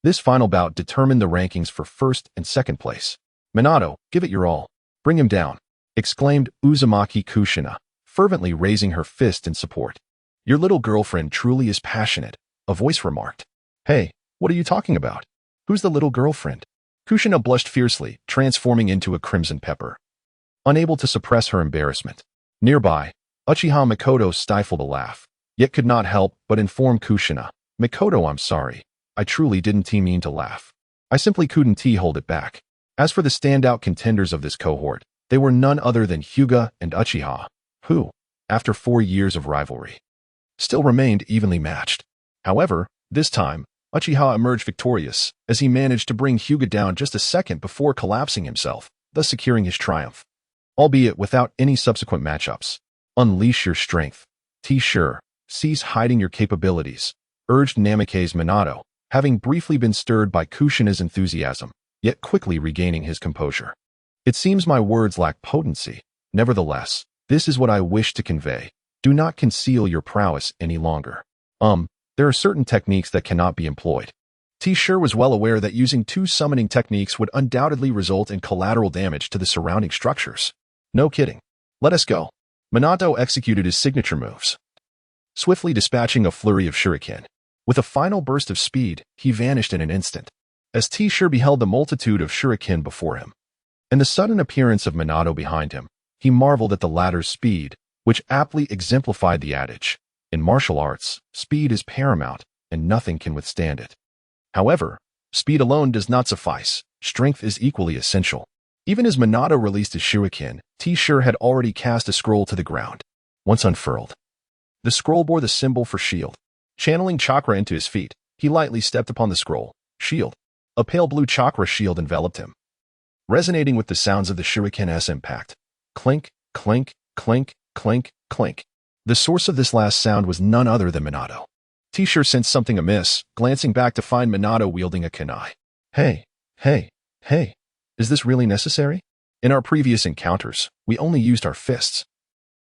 This final bout determined the rankings for first and second place. Minato, give it your all. Bring him down, exclaimed Uzumaki Kushina, fervently raising her fist in support. Your little girlfriend truly is passionate, a voice remarked. Hey, what are you talking about? Who's the little girlfriend? Kushina blushed fiercely, transforming into a crimson pepper. Unable to suppress her embarrassment. Nearby, Uchiha Mikoto stifled a laugh, yet could not help but inform Kushina, Mikoto, I'm sorry. I truly didn't mean to laugh. I simply couldn't hold it back. As for the standout contenders of this cohort, they were none other than Hyuga and Uchiha, who, after 4 years of rivalry, still remained evenly matched. However, this time, Uchiha emerged victorious, as he managed to bring Hyuga down just a second before collapsing himself, thus securing his triumph. Albeit without any subsequent matchups. Unleash your strength. T-Sure, cease hiding your capabilities, urged Namikaze Minato, having briefly been stirred by Kushina's enthusiasm, yet quickly regaining his composure. It seems my words lack potency. Nevertheless, this is what I wish to convey. Do not conceal your prowess any longer. There are certain techniques that cannot be employed. T-Sure was well aware that using 2 summoning techniques would undoubtedly result in collateral damage to the surrounding structures. No kidding. Let us go. Minato executed his signature moves, swiftly dispatching a flurry of shuriken. With a final burst of speed, he vanished in an instant. as T-Shirt beheld the multitude of shuriken before him, and the sudden appearance of Minato behind him. He marveled at the latter's speed, which aptly exemplified the adage, in martial arts, speed is paramount, and nothing can withstand it. However, speed alone does not suffice. Strength is equally essential. Even as Minato released his shuriken, T-Shirt had already cast a scroll to the ground. Once unfurled, the scroll bore the symbol for shield. Channeling Chakra into his feet, he lightly stepped upon the scroll. Shield. A pale blue chakra shield enveloped him, resonating with the sounds of the shuriken's impact. Clink, clink, clink, clink, clink. The source of this last sound was none other than Minato. T-Shirt sensed something amiss, glancing back to find Minato wielding a kunai. Hey, is this really necessary? In our previous encounters, we only used our fists.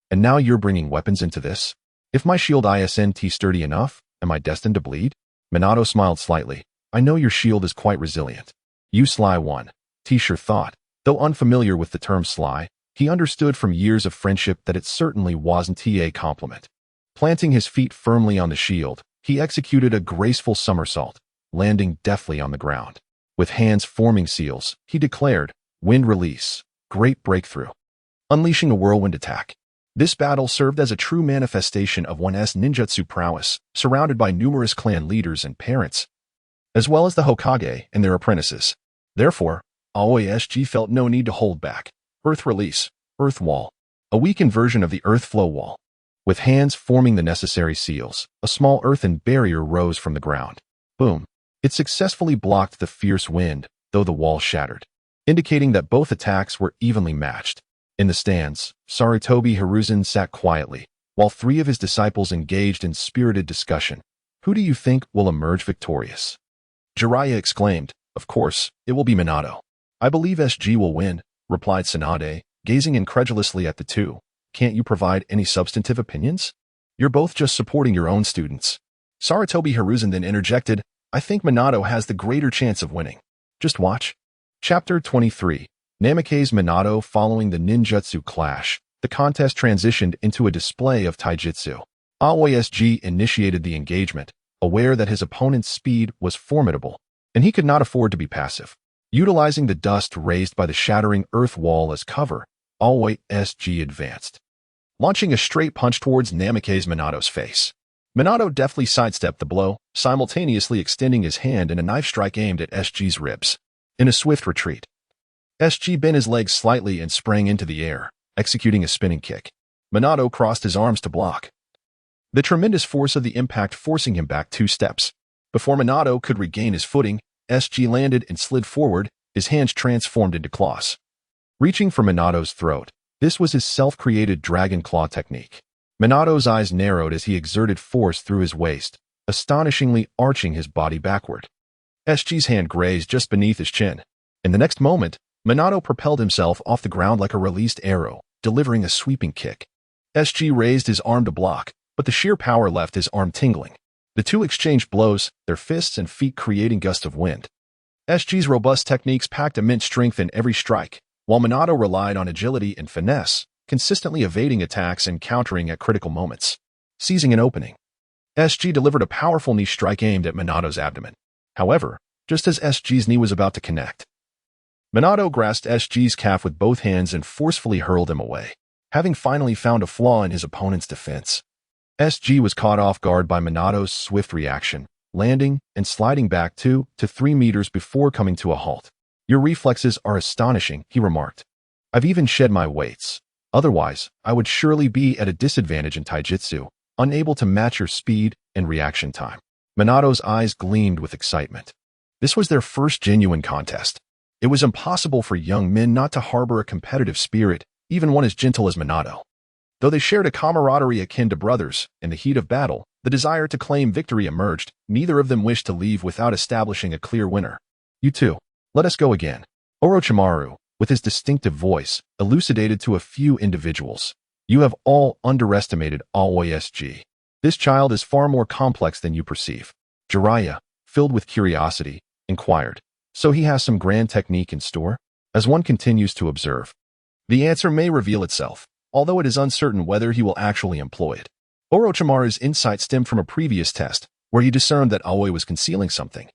And now you're bringing weapons into this? If my shield isn't sturdy enough, am I destined to bleed? Minato smiled slightly. I know your shield is quite resilient. You sly one, T-Shirt thought. Though unfamiliar with the term sly, he understood from years of friendship that it certainly wasn't a compliment. Planting his feet firmly on the shield, he executed a graceful somersault, landing deftly on the ground. With hands forming seals, he declared, Wind release, great breakthrough. Unleashing a whirlwind attack. This battle served as a true manifestation of one's ninjutsu prowess, surrounded by numerous clan leaders and parents, as well as the Hokage and their apprentices. Therefore, Aoi felt no need to hold back. Earth release, earth wall. A weakened version of the earth flow wall. With hands forming the necessary seals, a small earthen barrier rose from the ground. Boom. It successfully blocked the fierce wind, though the wall shattered, indicating that both attacks were evenly matched. In the stands, Sarutobi Hiruzen sat quietly, while three of his disciples engaged in spirited discussion. Who do you think will emerge victorious? Jiraiya exclaimed, Of course, it will be Minato. I believe SG will win, replied Tsunade, gazing incredulously at the two. Can't you provide any substantive opinions? You're both just supporting your own students. Sarutobi Hiruzen then interjected, I think Minato has the greater chance of winning. Just watch. Chapter 23. Namikaze Minato. Following the ninjutsu clash, the contest transitioned into a display of taijutsu. Aoi SG initiated the engagement, aware that his opponent's speed was formidable, and he could not afford to be passive. Utilizing the dust raised by the shattering earth wall as cover, Aoi SG advanced, launching a straight punch towards Namikaze Minato's face. Minato deftly sidestepped the blow, simultaneously extending his hand in a knife strike aimed at SG's ribs. In a swift retreat, SG bent his legs slightly and sprang into the air, executing a spinning kick. Minato crossed his arms to block, the tremendous force of the impact forcing him back 2 steps. Before Minato could regain his footing, SG landed and slid forward, his hands transformed into claws. Reaching for Minato's throat, this was his self-created dragon claw technique. Minato's eyes narrowed as he exerted force through his waist, astonishingly arching his body backward. SG's hand grazed just beneath his chin. In the next moment, Minato propelled himself off the ground like a released arrow, delivering a sweeping kick. SG raised his arm to block, but the sheer power left his arm tingling. The two exchanged blows, their fists and feet creating gusts of wind. SG's robust techniques packed immense strength in every strike, while Minato relied on agility and finesse, consistently evading attacks and countering at critical moments. Seizing an opening, SG delivered a powerful knee strike aimed at Minato's abdomen. However, just as SG's knee was about to connect, Minato grasped SG's calf with both hands and forcefully hurled him away. Having finally found a flaw in his opponent's defense, SG was caught off guard by Minato's swift reaction, landing and sliding back 2 to 3 meters before coming to a halt. Your reflexes are astonishing, he remarked. I've even shed my weights. Otherwise, I would surely be at a disadvantage in taijutsu, unable to match your speed and reaction time. Minato's eyes gleamed with excitement. This was their first genuine contest. It was impossible for young men not to harbor a competitive spirit, even one as gentle as Minato. Though they shared a camaraderie akin to brothers, in the heat of battle, the desire to claim victory emerged. Neither of them wished to leave without establishing a clear winner. You two, let us go again. Orochimaru, with his distinctive voice, elucidated to a few individuals. You have all underestimated Aoi SG. This child is far more complex than you perceive. Jiraiya, filled with curiosity, inquired. So he has some grand technique in store? As one continues to observe, the answer may reveal itself, although it is uncertain whether he will actually employ it. Orochimaru's insight stemmed from a previous test, where he discerned that Aoi was concealing something.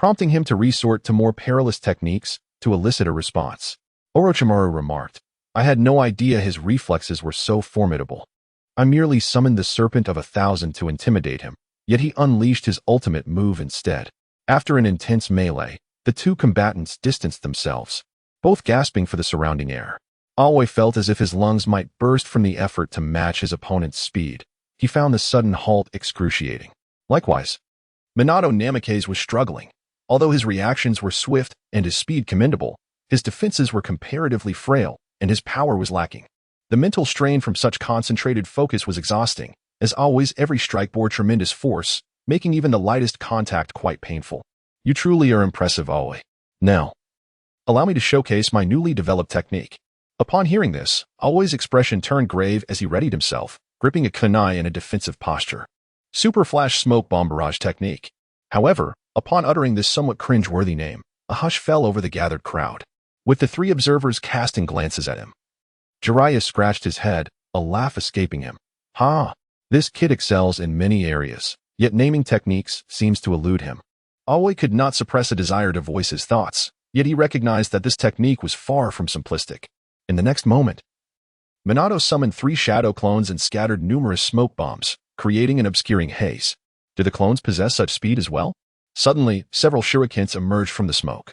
prompting him to resort to more perilous techniques to elicit a response. Orochimaru remarked, "I had no idea his reflexes were so formidable. I merely summoned the Serpent of 1,000 to intimidate him, yet he unleashed his ultimate move instead." After an intense melee, the two combatants distanced themselves, both gasping for the surrounding air. Aoi felt as if his lungs might burst from the effort to match his opponent's speed. He found the sudden halt excruciating. Likewise, Minato Namikaze was struggling. Although his reactions were swift and his speed commendable, his defenses were comparatively frail and his power was lacking. The mental strain from such concentrated focus was exhausting. As always, every strike bore tremendous force, making even the lightest contact quite painful. "You truly are impressive, Aoi. Now, allow me to showcase my newly developed technique." Upon hearing this, Aoi's expression turned grave as he readied himself, gripping a kunai in a defensive posture. Super Flash Smoke Bomb Barrage Technique. However, upon uttering this somewhat cringe-worthy name, a hush fell over the gathered crowd, with the three observers casting glances at him. Jiraiya scratched his head, a laugh escaping him. "Ha! This kid excels in many areas, yet naming techniques seems to elude him." Aoi could not suppress a desire to voice his thoughts, yet he recognized that this technique was far from simplistic. In the next moment, Minato summoned 3 shadow clones and scattered numerous smoke bombs, creating an obscuring haze. Do the clones possess such speed as well? Suddenly, several shurikens emerged from the smoke,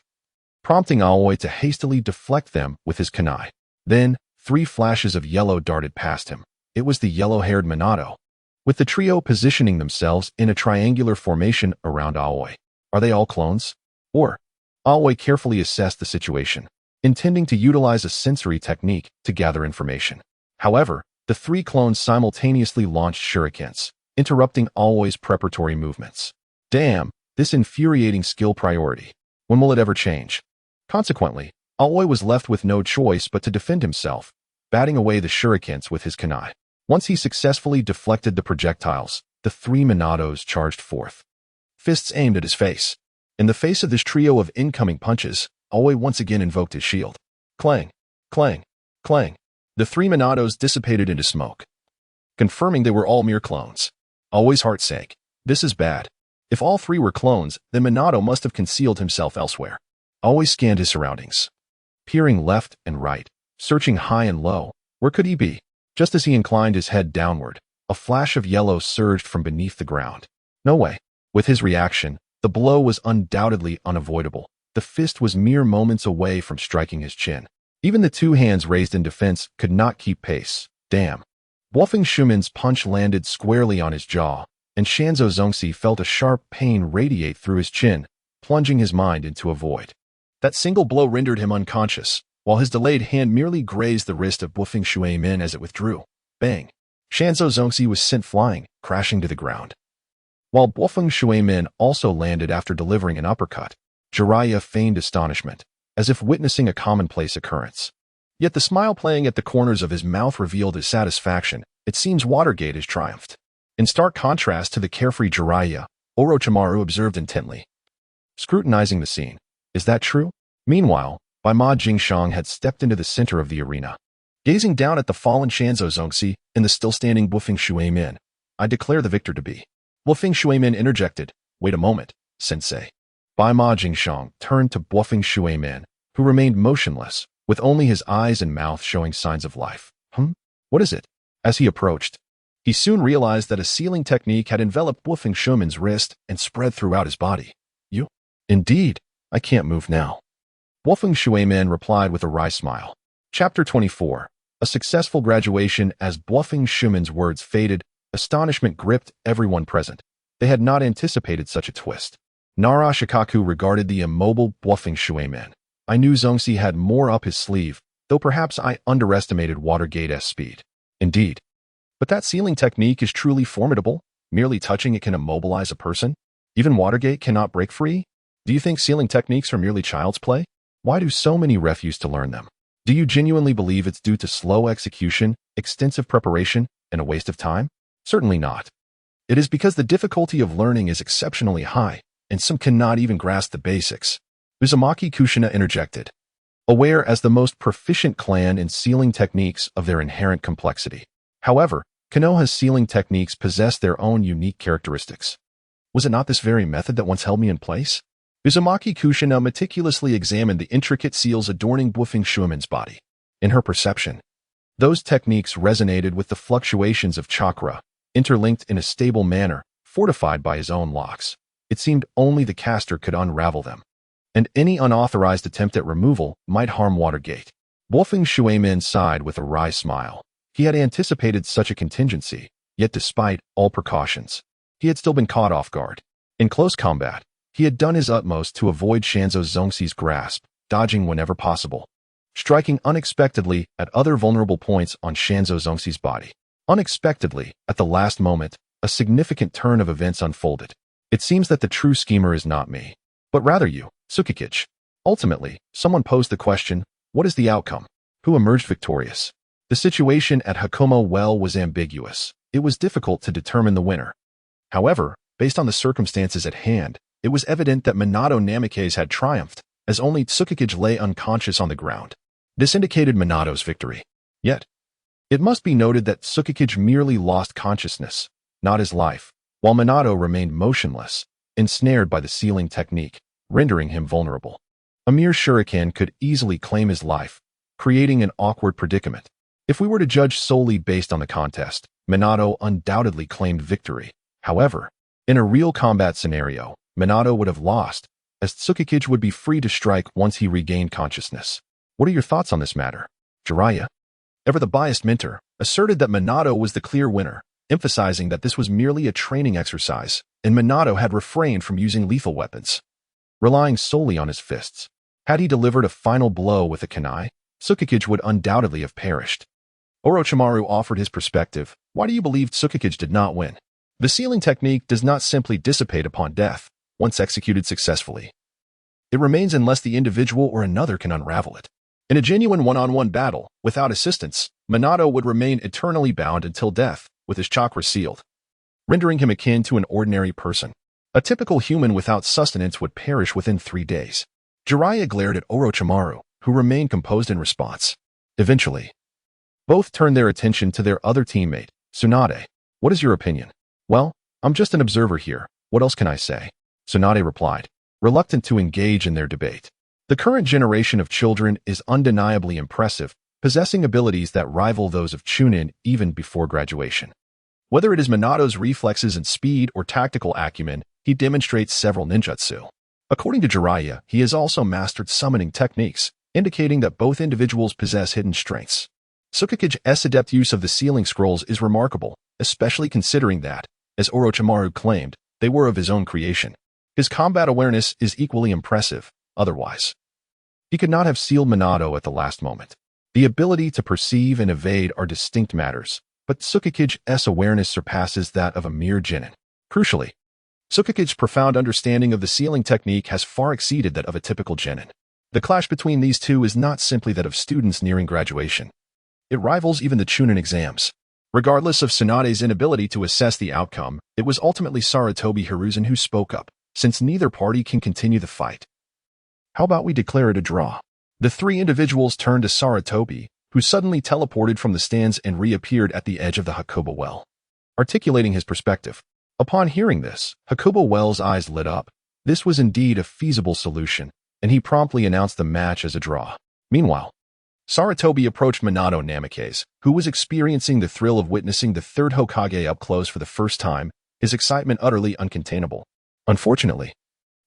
prompting Aoi to hastily deflect them with his kunai. Then, 3 flashes of yellow darted past him. It was the yellow-haired Minato, with the trio positioning themselves in a triangular formation around Aoi. Are they all clones? Or? Aoi carefully assessed the situation, intending to utilize a sensory technique to gather information. However, the 3 clones simultaneously launched shurikens, interrupting Aoi's preparatory movements. Damn, this infuriating skill priority. When will it ever change? Consequently, Aoi was left with no choice but to defend himself, batting away the shurikens with his kunai. Once he successfully deflected the projectiles, the 3 Minatos charged forth, fists aimed at his face. In the face of this trio of incoming punches, Aoi once again invoked his shield. Clang, clang, clang. The 3 Minatos dissipated into smoke, confirming they were all mere clones. Aoi's heart sank. This is bad. If all 3 were clones, then Minato must have concealed himself elsewhere. Aoi scanned his surroundings, peering left and right, searching high and low. Where could he be? Just as he inclined his head downward, a flash of yellow surged from beneath the ground. No way. With his reaction, the blow was undoubtedly unavoidable. The fist was mere moments away from striking his chin. Even the 2 hands raised in defense could not keep pace. Damn. Wolfing Shumen's punch landed squarely on his jaw, and Shanzo Zongxi felt a sharp pain radiate through his chin, plunging his mind into a void. That single blow rendered him unconscious, while his delayed hand merely grazed the wrist of Wolfing Shuemin as it withdrew. Bang. Shanzo Zongxi was sent flying, crashing to the ground, while Wolfing Shuemin also landed after delivering an uppercut. Jiraiya feigned astonishment, as if witnessing a commonplace occurrence. Yet the smile playing at the corners of his mouth revealed his satisfaction. It seems Watergate has triumphed. In stark contrast to the carefree Jiraiya, Orochimaru observed intently, scrutinizing the scene. Is that true? Meanwhile, Baima Jingshang had stepped into the center of the arena. Gazing down at the fallen Shanzo Zongxi and the still-standing Wolfing Shuemin, I declare the victor to be. Wolfing Shuemin interjected, Wait a moment, sensei. Baima Jingshang turned to Wolfing Shuemin, who remained motionless, with only his eyes and mouth showing signs of life. What is it? As he approached, he soon realized that a sealing technique had enveloped Wolfing Shuemin's wrist and spread throughout his body. You? Indeed, I can't move now. Wolfing Shuemin replied with a wry smile. Chapter 24. A successful graduation. As Wolfing Shuemin's words faded, astonishment gripped everyone present. They had not anticipated such a twist. Nara Shikaku regarded the immobile Wolfing Shuemin. I knew Zongxi had more up his sleeve, though perhaps I underestimated Watergate's speed. Indeed. But that sealing technique is truly formidable. Merely touching it can immobilize a person. Even Watergate cannot break free. Do you think sealing techniques are merely child's play? Why do so many refuse to learn them? Do you genuinely believe it's due to slow execution, extensive preparation, and a waste of time? Certainly not. It is because the difficulty of learning is exceptionally high, and some cannot even grasp the basics. Uzumaki Kushina interjected, aware as the most proficient clan in sealing techniques of their inherent complexity. However, Kenoha's sealing techniques possess their own unique characteristics. Was it not this very method that once held me in place? Uzumaki Kushina meticulously examined the intricate seals adorning Bufing Shuiman's body. In her perception, those techniques resonated with the fluctuations of chakra, interlinked in a stable manner, fortified by his own locks. It seemed only the caster could unravel them, and any unauthorized attempt at removal might harm Watergate. Bufing Shuiman sighed with a wry smile. He had anticipated such a contingency, yet despite all precautions, he had still been caught off guard. In close combat, he had done his utmost to avoid Shanzo Zongxi's grasp, dodging whenever possible, striking unexpectedly at other vulnerable points on Shanzo Zongxi's body. Unexpectedly, at the last moment, a significant turn of events unfolded. It seems that the true schemer is not me, but rather you, Tsukikage. Ultimately, someone posed the question, what is the outcome? Who emerged victorious? The situation at Hakumo Well was ambiguous. It was difficult to determine the winner. However, based on the circumstances at hand, it was evident that Minato Namikaze had triumphed, as only Tsukikage lay unconscious on the ground. This indicated Minato's victory. Yet, it must be noted that Tsukikage merely lost consciousness, not his life, while Minato remained motionless, ensnared by the sealing technique, rendering him vulnerable. A mere shuriken could easily claim his life, creating an awkward predicament. If we were to judge solely based on the contest, Minato undoubtedly claimed victory. However, in a real combat scenario, Minato would have lost, as Tsukikage would be free to strike once he regained consciousness. What are your thoughts on this matter? Jiraiya, ever the biased mentor, asserted that Minato was the clear winner, emphasizing that this was merely a training exercise, and Minato had refrained from using lethal weapons, relying solely on his fists. Had he delivered a final blow with a kunai, Tsukikage would undoubtedly have perished. Orochimaru offered his perspective. Why do you believe Tsukikage did not win? The sealing technique does not simply dissipate upon death, once executed successfully. It remains unless the individual or another can unravel it. In a genuine one-on-one battle, without assistance, Minato would remain eternally bound until death, with his chakra sealed, rendering him akin to an ordinary person. A typical human without sustenance would perish within 3 days. Jiraiya glared at Orochimaru, who remained composed in response. Eventually, both turned their attention to their other teammate, Tsunade. What is your opinion? Well, I'm just an observer here. What else can I say? Tsunade replied, reluctant to engage in their debate. The current generation of children is undeniably impressive, possessing abilities that rival those of Chunin even before graduation. Whether it is Minato's reflexes and speed or tactical acumen, he demonstrates several ninjutsu. According to Jiraiya, he has also mastered summoning techniques, indicating that both individuals possess hidden strengths. Tsukikage's adept use of the sealing scrolls is remarkable, especially considering that, as Orochimaru claimed, they were of his own creation. His combat awareness is equally impressive, otherwise he could not have sealed Minato at the last moment. The ability to perceive and evade are distinct matters, but Tsukikage's awareness surpasses that of a mere genin. Crucially, Tsukikage's profound understanding of the sealing technique has far exceeded that of a typical genin. The clash between these two is not simply that of students nearing graduation. It rivals even the Chunin exams. Regardless of Tsunade's inability to assess the outcome, it was ultimately Sarutobi Hiruzen who spoke up, since neither party can continue the fight. How about we declare it a draw? The three individuals turned to Sarutobi, who suddenly teleported from the stands and reappeared at the edge of the Hakuba Well, articulating his perspective. Upon hearing this, Hakuba Well's eyes lit up. This was indeed a feasible solution, and he promptly announced the match as a draw. Meanwhile, Sarutobi approached Minato Namikaze, who was experiencing the thrill of witnessing the third Hokage up close for the first time, his excitement utterly uncontainable. Unfortunately,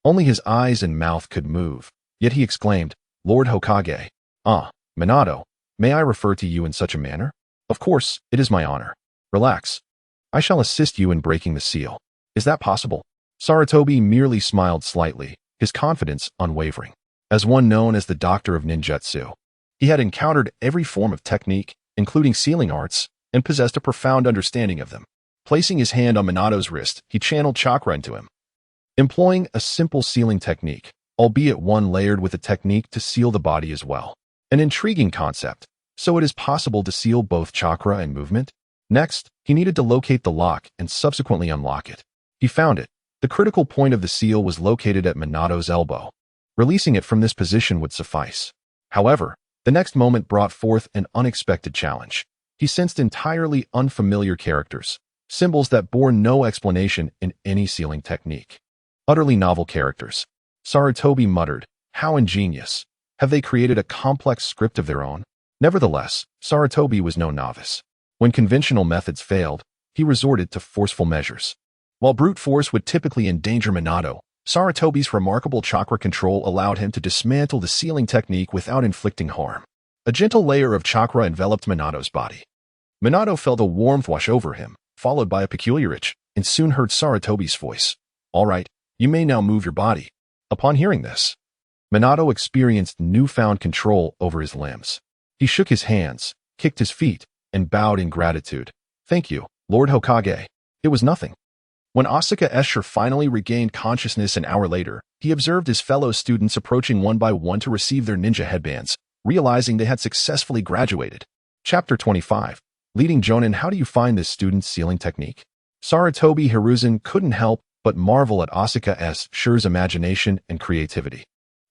only his eyes and mouth could move, yet he exclaimed, "Lord Hokage, Minato, may I refer to you in such a manner? Of course, it is my honor. Relax. I shall assist you in breaking the seal. Is that possible?" Sarutobi merely smiled slightly, his confidence unwavering. As one known as the Doctor of Ninjutsu, he had encountered every form of technique, including sealing arts, and possessed a profound understanding of them. Placing his hand on Minato's wrist, he channeled chakra into him, employing a simple sealing technique, albeit one layered with a technique to seal the body as well. An intriguing concept. So it is possible to seal both chakra and movement? Next, he needed to locate the lock and subsequently unlock it. He found it. The critical point of the seal was located at Minato's elbow. Releasing it from this position would suffice. However, the next moment brought forth an unexpected challenge. He sensed entirely unfamiliar characters, symbols that bore no explanation in any sealing technique. Utterly novel characters. Sarutobi muttered, "How ingenious. Have they created a complex script of their own?" Nevertheless, Sarutobi was no novice. When conventional methods failed, he resorted to forceful measures. While brute force would typically endanger Minato, Sarutobi's remarkable chakra control allowed him to dismantle the sealing technique without inflicting harm. A gentle layer of chakra enveloped Minato's body. Minato felt a warmth wash over him, followed by a peculiar itch, and soon heard Sarutobi's voice. "All right, you may now move your body." Upon hearing this, Minato experienced newfound control over his limbs. He shook his hands, kicked his feet, and bowed in gratitude. "Thank you, Lord Hokage." It was nothing. When Asuka Escher finally regained consciousness an hour later, he observed his fellow students approaching one by one to receive their ninja headbands, realizing they had successfully graduated. Chapter 25. Leading Jonin. How do you find this student's sealing technique? Sarutobi Hiruzen couldn't help but marvel at Asuka Escher's imagination and creativity.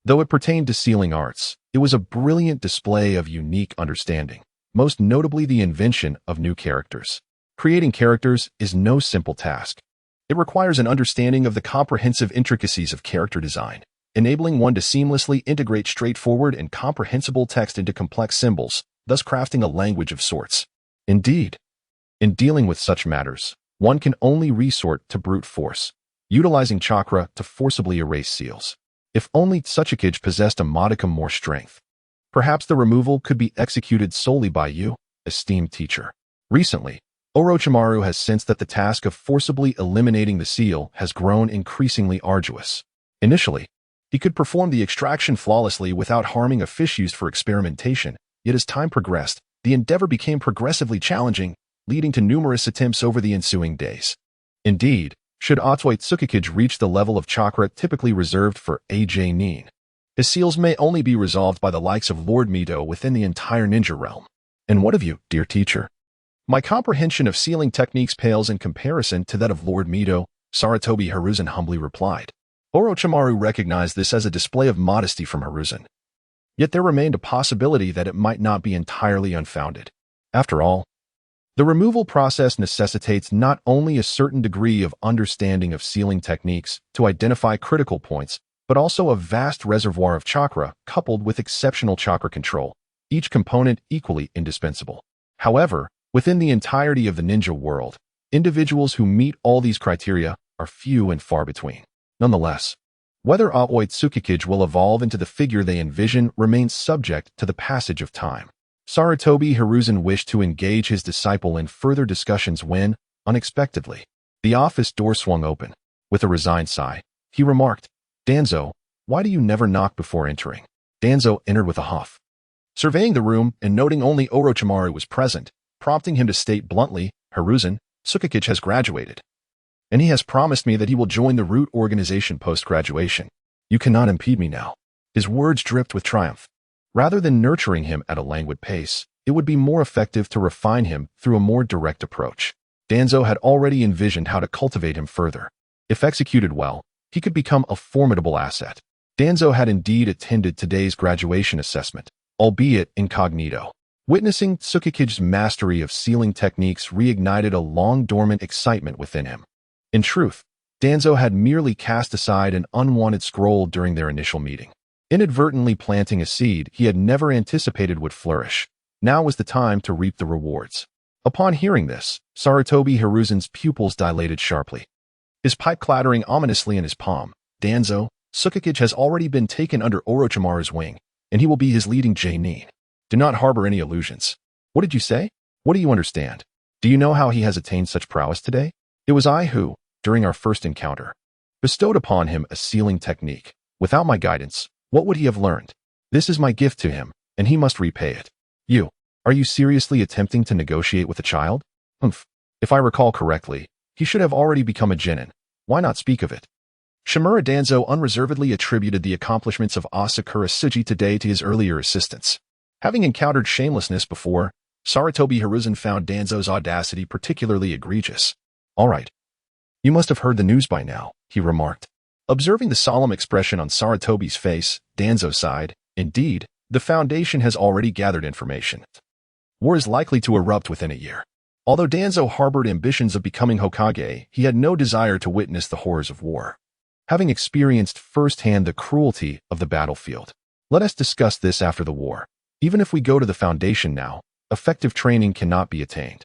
Though it pertained to sealing arts, it was a brilliant display of unique understanding, most notably the invention of new characters. Creating characters is no simple task. It requires an understanding of the comprehensive intricacies of character design, enabling one to seamlessly integrate straightforward and comprehensible text into complex symbols, thus crafting a language of sorts. Indeed, in dealing with such matters, one can only resort to brute force, utilizing chakra to forcibly erase seals. If only Tsukikage possessed a modicum more strength. Perhaps the removal could be executed solely by you, esteemed teacher. Recently, Orochimaru has sensed that the task of forcibly eliminating the seal has grown increasingly arduous. Initially, he could perform the extraction flawlessly without harming a fish used for experimentation, yet as time progressed, the endeavor became progressively challenging, leading to numerous attempts over the ensuing days. Indeed, should Otoy Tsukikage reach the level of chakra typically reserved for AJ Nin, his seals may only be resolved by the likes of Lord Mito within the entire ninja realm. And what of you, dear teacher? My comprehension of sealing techniques pales in comparison to that of Lord Mito, Sarutobi Hiruzen humbly replied. Orochimaru recognized this as a display of modesty from Hiruzen. Yet there remained a possibility that it might not be entirely unfounded. After all, the removal process necessitates not only a certain degree of understanding of sealing techniques to identify critical points, but also a vast reservoir of chakra coupled with exceptional chakra control, each component equally indispensable. However, within the entirety of the ninja world, individuals who meet all these criteria are few and far between. Nonetheless, whether Aoi Tsukikage will evolve into the figure they envision remains subject to the passage of time. Sarutobi Hiruzen wished to engage his disciple in further discussions when, unexpectedly, the office door swung open. With a resigned sigh, he remarked, "Danzo, why do you never knock before entering?" Danzo entered with a huff. Surveying the room and noting only Orochimaru was present, prompting him to state bluntly, "Hiruzen, Tsukikage has graduated. And he has promised me that he will join the root organization post-graduation. You cannot impede me now." His words dripped with triumph. Rather than nurturing him at a languid pace, it would be more effective to refine him through a more direct approach. Danzo had already envisioned how to cultivate him further. If executed well, he could become a formidable asset. Danzo had indeed attended today's graduation assessment, albeit incognito. Witnessing Tsukikage's mastery of sealing techniques reignited a long-dormant excitement within him. In truth, Danzo had merely cast aside an unwanted scroll during their initial meeting, inadvertently planting a seed he had never anticipated would flourish. Now was the time to reap the rewards. Upon hearing this, Sarutobi Hiruzen's pupils dilated sharply. His pipe clattering ominously in his palm, Danzo, Tsukikage has already been taken under Orochimaru's wing, and he will be his leading J-Nin. Do not harbor any illusions. What did you say? What do you understand? Do you know how he has attained such prowess today? It was I who, during our first encounter, bestowed upon him a sealing technique. Without my guidance, what would he have learned? This is my gift to him, and he must repay it. Are you seriously attempting to negotiate with a child? Humph. If I recall correctly, he should have already become a genin. Why not speak of it? Shimura Danzo unreservedly attributed the accomplishments of Asakura Tsuji today to his earlier assistance. Having encountered shamelessness before, Sarutobi Hiruzen found Danzo's audacity particularly egregious. All right. You must have heard the news by now, he remarked. Observing the solemn expression on Sarutobi's face, Danzo sighed. Indeed, the Foundation has already gathered information. War is likely to erupt within a year. Although Danzo harbored ambitions of becoming Hokage, he had no desire to witness the horrors of war. having experienced firsthand the cruelty of the battlefield. Let us discuss this after the war. Even if we go to the foundation now, effective training cannot be attained.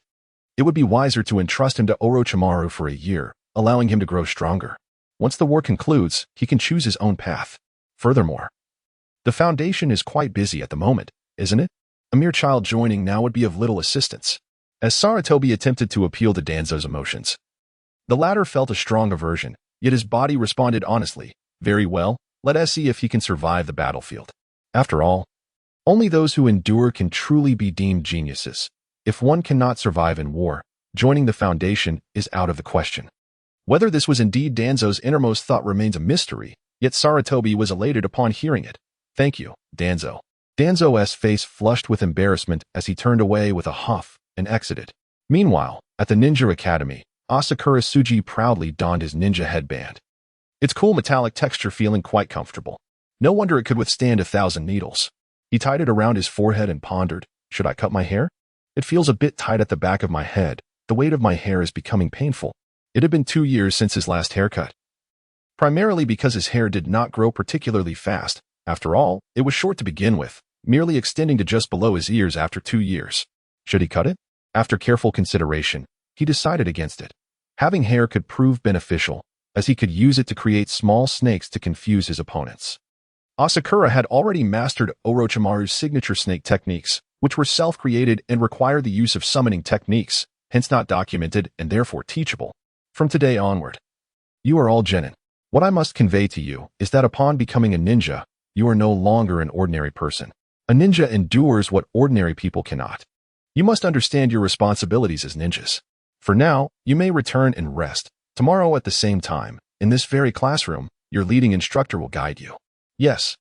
It would be wiser to entrust him to Orochimaru for a year, allowing him to grow stronger. Once the war concludes, he can choose his own path. Furthermore, the foundation is quite busy at the moment, isn't it? A mere child joining now would be of little assistance. As Sarutobi attempted to appeal to Danzo's emotions, the latter felt a strong aversion, yet his body responded honestly. Very well, let us see if he can survive the battlefield. After all, only those who endure can truly be deemed geniuses. If one cannot survive in war, joining the foundation is out of the question. Whether this was indeed Danzo's innermost thought remains a mystery, yet Sarutobi was elated upon hearing it. Thank you, Danzo. Danzo's face flushed with embarrassment as he turned away with a huff and exited. Meanwhile, at the Ninja Academy, Asakura Tsuji proudly donned his ninja headband. Its cool metallic texture feeling quite comfortable. No wonder it could withstand 1,000 needles. He tied it around his forehead and pondered, should I cut my hair? It feels a bit tight at the back of my head. The weight of my hair is becoming painful. It had been 2 years since his last haircut. Primarily because his hair did not grow particularly fast. After all, it was short to begin with, merely extending to just below his ears after 2 years. Should he cut it? After careful consideration, he decided against it. Having hair could prove beneficial, as he could use it to create small snakes to confuse his opponents. Asakura had already mastered Orochimaru's signature snake techniques, which were self-created and required the use of summoning techniques, hence not documented and therefore teachable. From today onward, you are all genin. What I must convey to you is that upon becoming a ninja, you are no longer an ordinary person. A ninja endures what ordinary people cannot. You must understand your responsibilities as ninjas. For now, you may return and rest. Tomorrow at the same time, in this very classroom, your leading instructor will guide you. Yes.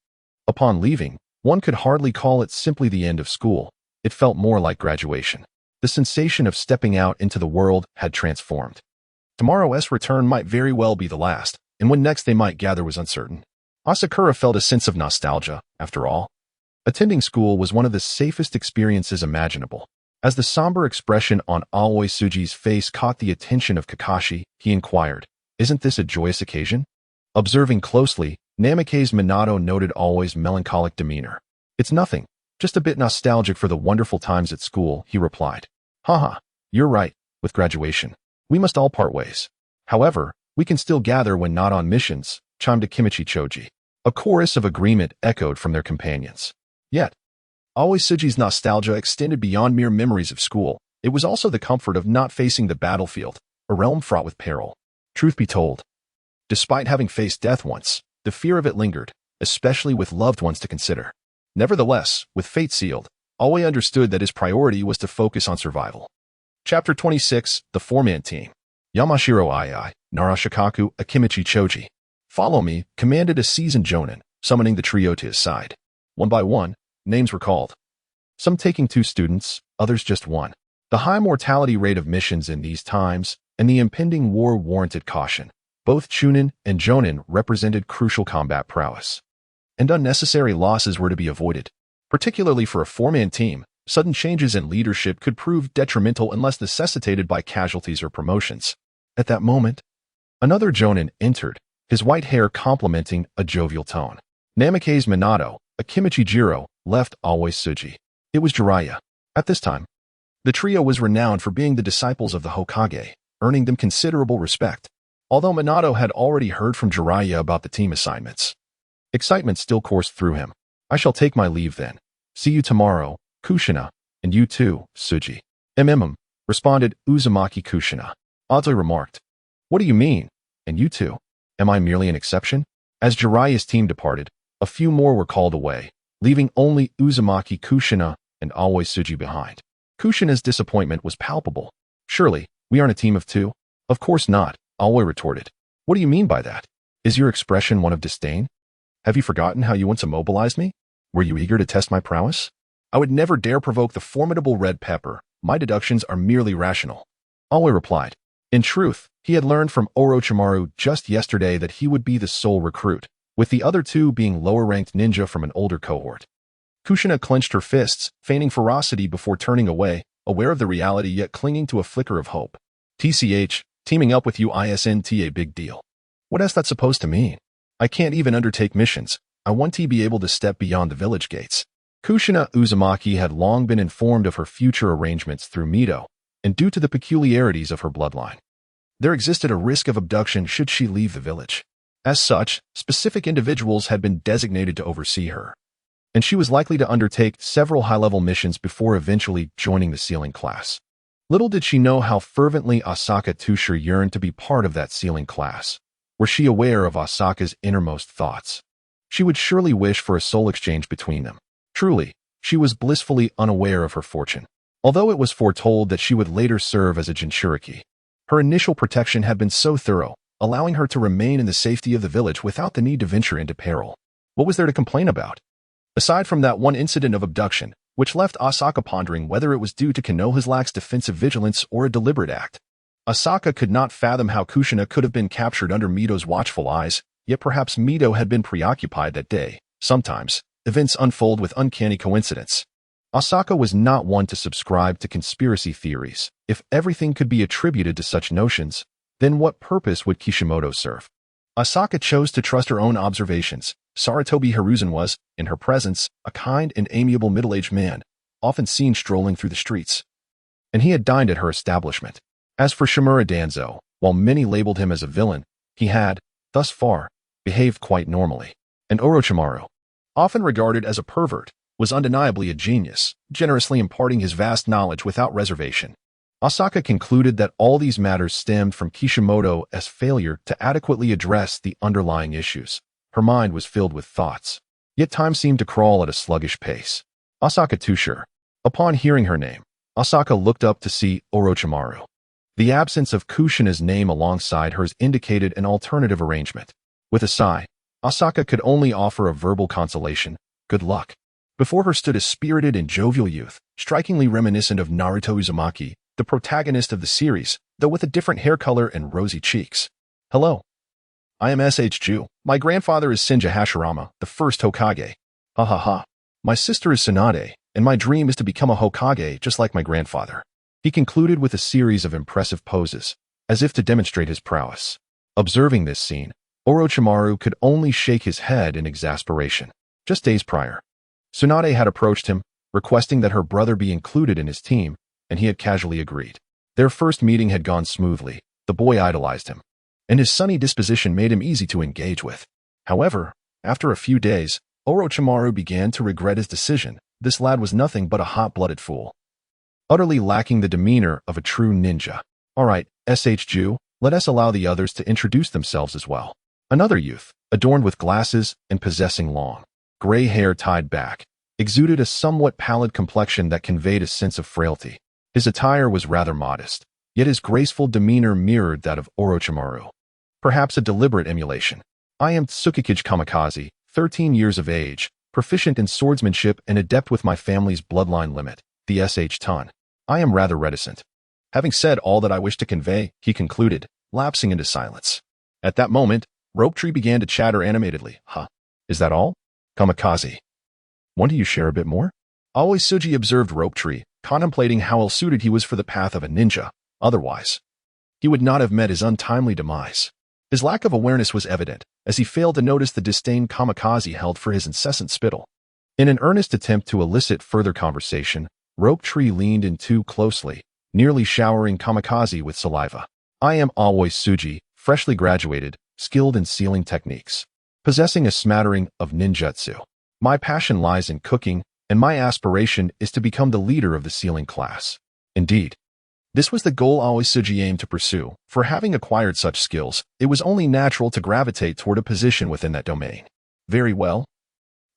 Upon leaving, one could hardly call it simply the end of school. It felt more like graduation. The sensation of stepping out into the world had transformed. Tomorrow's return might very well be the last, and when next they might gather was uncertain. Asakura felt a sense of nostalgia, after all. Attending school was one of the safest experiences imaginable. As the somber expression on Aoi Tsuji's face caught the attention of Kakashi, he inquired, "Isn't this a joyous occasion?" Observing closely, Namica's Minato noted Aoi's melancholic demeanor. "It's nothing, just a bit nostalgic for the wonderful times at school," he replied. "Haha, you're right, with graduation. We must all part ways. However, we can still gather when not on missions," chimed Akimichi Chouji. A chorus of agreement echoed from their companions. Yet, Aoi Tsuji's nostalgia extended beyond mere memories of school. It was also the comfort of not facing the battlefield, a realm fraught with peril. Truth be told, despite having faced death once, the fear of it lingered, especially with loved ones to consider. Nevertheless, with fate sealed, Aoi understood that his priority was to focus on survival. Chapter 26, The Four-Man Team. Yamashiro Ai, Narashikaku, Akimichi Chouji. "Follow me," commanded a seasoned jonin, summoning the trio to his side. One by one, names were called. Some taking 2 students, others just 1. The high mortality rate of missions in these times and the impending war warranted caution. Both Chunin and Jonin represented crucial combat prowess, and unnecessary losses were to be avoided. Particularly for a 4-man team, sudden changes in leadership could prove detrimental unless necessitated by casualties or promotions. At that moment, another Jonin entered, his white hair complementing a jovial tone. Namica's Minato, Akimichi Jiro, left Aoi Tsuji. It was Jiraiya. At this time, the trio was renowned for being the disciples of the Hokage, earning them considerable respect. Although Minato had already heard from Jiraiya about the team assignments, excitement still coursed through him. "I shall take my leave then. See you tomorrow, Kushina, and you too, Tsuji." Responded Uzumaki Kushina. Oddly remarked, "What do you mean? And you too? Am I merely an exception?" As Jiraiya's team departed, a few more were called away, leaving only Uzumaki Kushina and Aoi Tsuji behind. Kushina's disappointment was palpable. "Surely, we aren't a team of 2? "Of course not," Aoi retorted. "What do you mean by that? Is your expression one of disdain? Have you forgotten how you once immobilized me? Were you eager to test my prowess? I would never dare provoke the formidable red pepper. My deductions are merely rational." Aoi replied. In truth, he had learned from Orochimaru just yesterday that he would be the sole recruit, with the other 2 being lower-ranked ninja from an older cohort. Kushina clenched her fists, feigning ferocity before turning away, aware of the reality yet clinging to a flicker of hope. "TCH, teaming up with you isn't a big deal. What is that supposed to mean? I can't even undertake missions. I want to be able to step beyond the village gates. Kushina Uzumaki had long been informed of her future arrangements through Mito, and due to the peculiarities of her bloodline, there existed a risk of abduction should she leave the village. As such, specific individuals had been designated to oversee her, and she was likely to undertake several high-level missions before eventually joining the sealing class. Little did she know how fervently Asaka Tusher yearned to be part of that sealing class. Were she aware of Asaka's innermost thoughts, she would surely wish for a soul exchange between them. Truly, she was blissfully unaware of her fortune. Although it was foretold that she would later serve as a Jinchuriki, her initial protection had been so thorough, allowing her to remain in the safety of the village without the need to venture into peril. What was there to complain about? Aside from that one incident of abduction, which left Asaka pondering whether it was due to Kenoha's lax defensive vigilance or a deliberate act. Asaka could not fathom how Kushina could have been captured under Mito's watchful eyes, yet perhaps Mito had been preoccupied that day. Sometimes, events unfold with uncanny coincidence. Asaka was not one to subscribe to conspiracy theories. If everything could be attributed to such notions, then what purpose would Kishimoto serve? Asaka chose to trust her own observations. Sarutobi Hiruzen was, in her presence, a kind and amiable middle-aged man, often seen strolling through the streets. And he had dined at her establishment. As for Shimura Danzo, while many labeled him as a villain, he had, thus far, behaved quite normally. And Orochimaru, often regarded as a pervert, was undeniably a genius, generously imparting his vast knowledge without reservation. Asaka concluded that all these matters stemmed from Kishimoto's failure to adequately address the underlying issues. Her mind was filled with thoughts, yet time seemed to crawl at a sluggish pace. Asaka Tusher. Upon hearing her name, Asaka looked up to see Orochimaru. The absence of Kushina's name alongside hers indicated an alternative arrangement. With a sigh, Asaka could only offer a verbal consolation, good luck. Before her stood a spirited and jovial youth, strikingly reminiscent of Naruto Uzumaki, the protagonist of the series, though with a different hair color and rosy cheeks. Hello. I am Ju. My grandfather is Senja Hashirama, the first Hokage. Ha ha ha. My sister is Tsunade, and my dream is to become a Hokage just like my grandfather. He concluded with a series of impressive poses, as if to demonstrate his prowess. Observing this scene, Orochimaru could only shake his head in exasperation. Just days prior, Tsunade had approached him, requesting that her brother be included in his team, and he had casually agreed. Their first meeting had gone smoothly. The boy idolized him, and his sunny disposition made him easy to engage with. However, after a few days, Orochimaru began to regret his decision. This lad was nothing but a hot-blooded fool, utterly lacking the demeanor of a true ninja. All right, Ju, let us allow the others to introduce themselves as well. Another youth, adorned with glasses and possessing long, gray hair tied back, exuded a somewhat pallid complexion that conveyed a sense of frailty. His attire was rather modest, yet his graceful demeanor mirrored that of Orochimaru. Perhaps a deliberate emulation. I am Tsukikage Kamikaze, 13 years of age, proficient in swordsmanship and adept with my family's bloodline limit, the Ton. I am rather reticent. Having said all that I wish to convey, he concluded, lapsing into silence. At that moment, Rope Tree began to chatter animatedly. Huh? Is that all? Kamikaze. Want you share a bit more? Aoi-Suji observed Rope Tree, contemplating how ill-suited he was for the path of a ninja. Otherwise, he would not have met his untimely demise. His lack of awareness was evident, as he failed to notice the disdain Kamikaze held for his incessant spittle. In an earnest attempt to elicit further conversation, Rope Tree leaned in too closely, nearly showering Kamikaze with saliva. I am Aoi-Suji, freshly graduated, skilled in sealing techniques, possessing a smattering of ninjutsu. My passion lies in cooking, and my aspiration is to become the leader of the sealing class. Indeed, this was the goal Aoi-Suji aimed to pursue. For having acquired such skills, it was only natural to gravitate toward a position within that domain. Very well.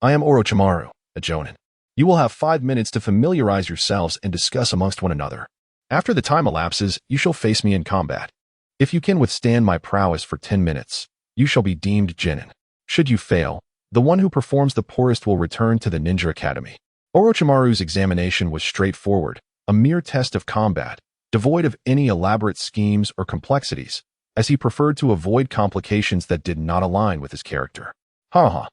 I am Orochimaru, a Jonin. You will have 5 minutes to familiarize yourselves and discuss amongst one another. After the time elapses, you shall face me in combat. If you can withstand my prowess for 10 minutes, you shall be deemed Genin. Should you fail, the one who performs the poorest will return to the Ninja Academy. Orochimaru's examination was straightforward, a mere test of combat, devoid of any elaborate schemes or complexities, as he preferred to avoid complications that did not align with his character. Ha.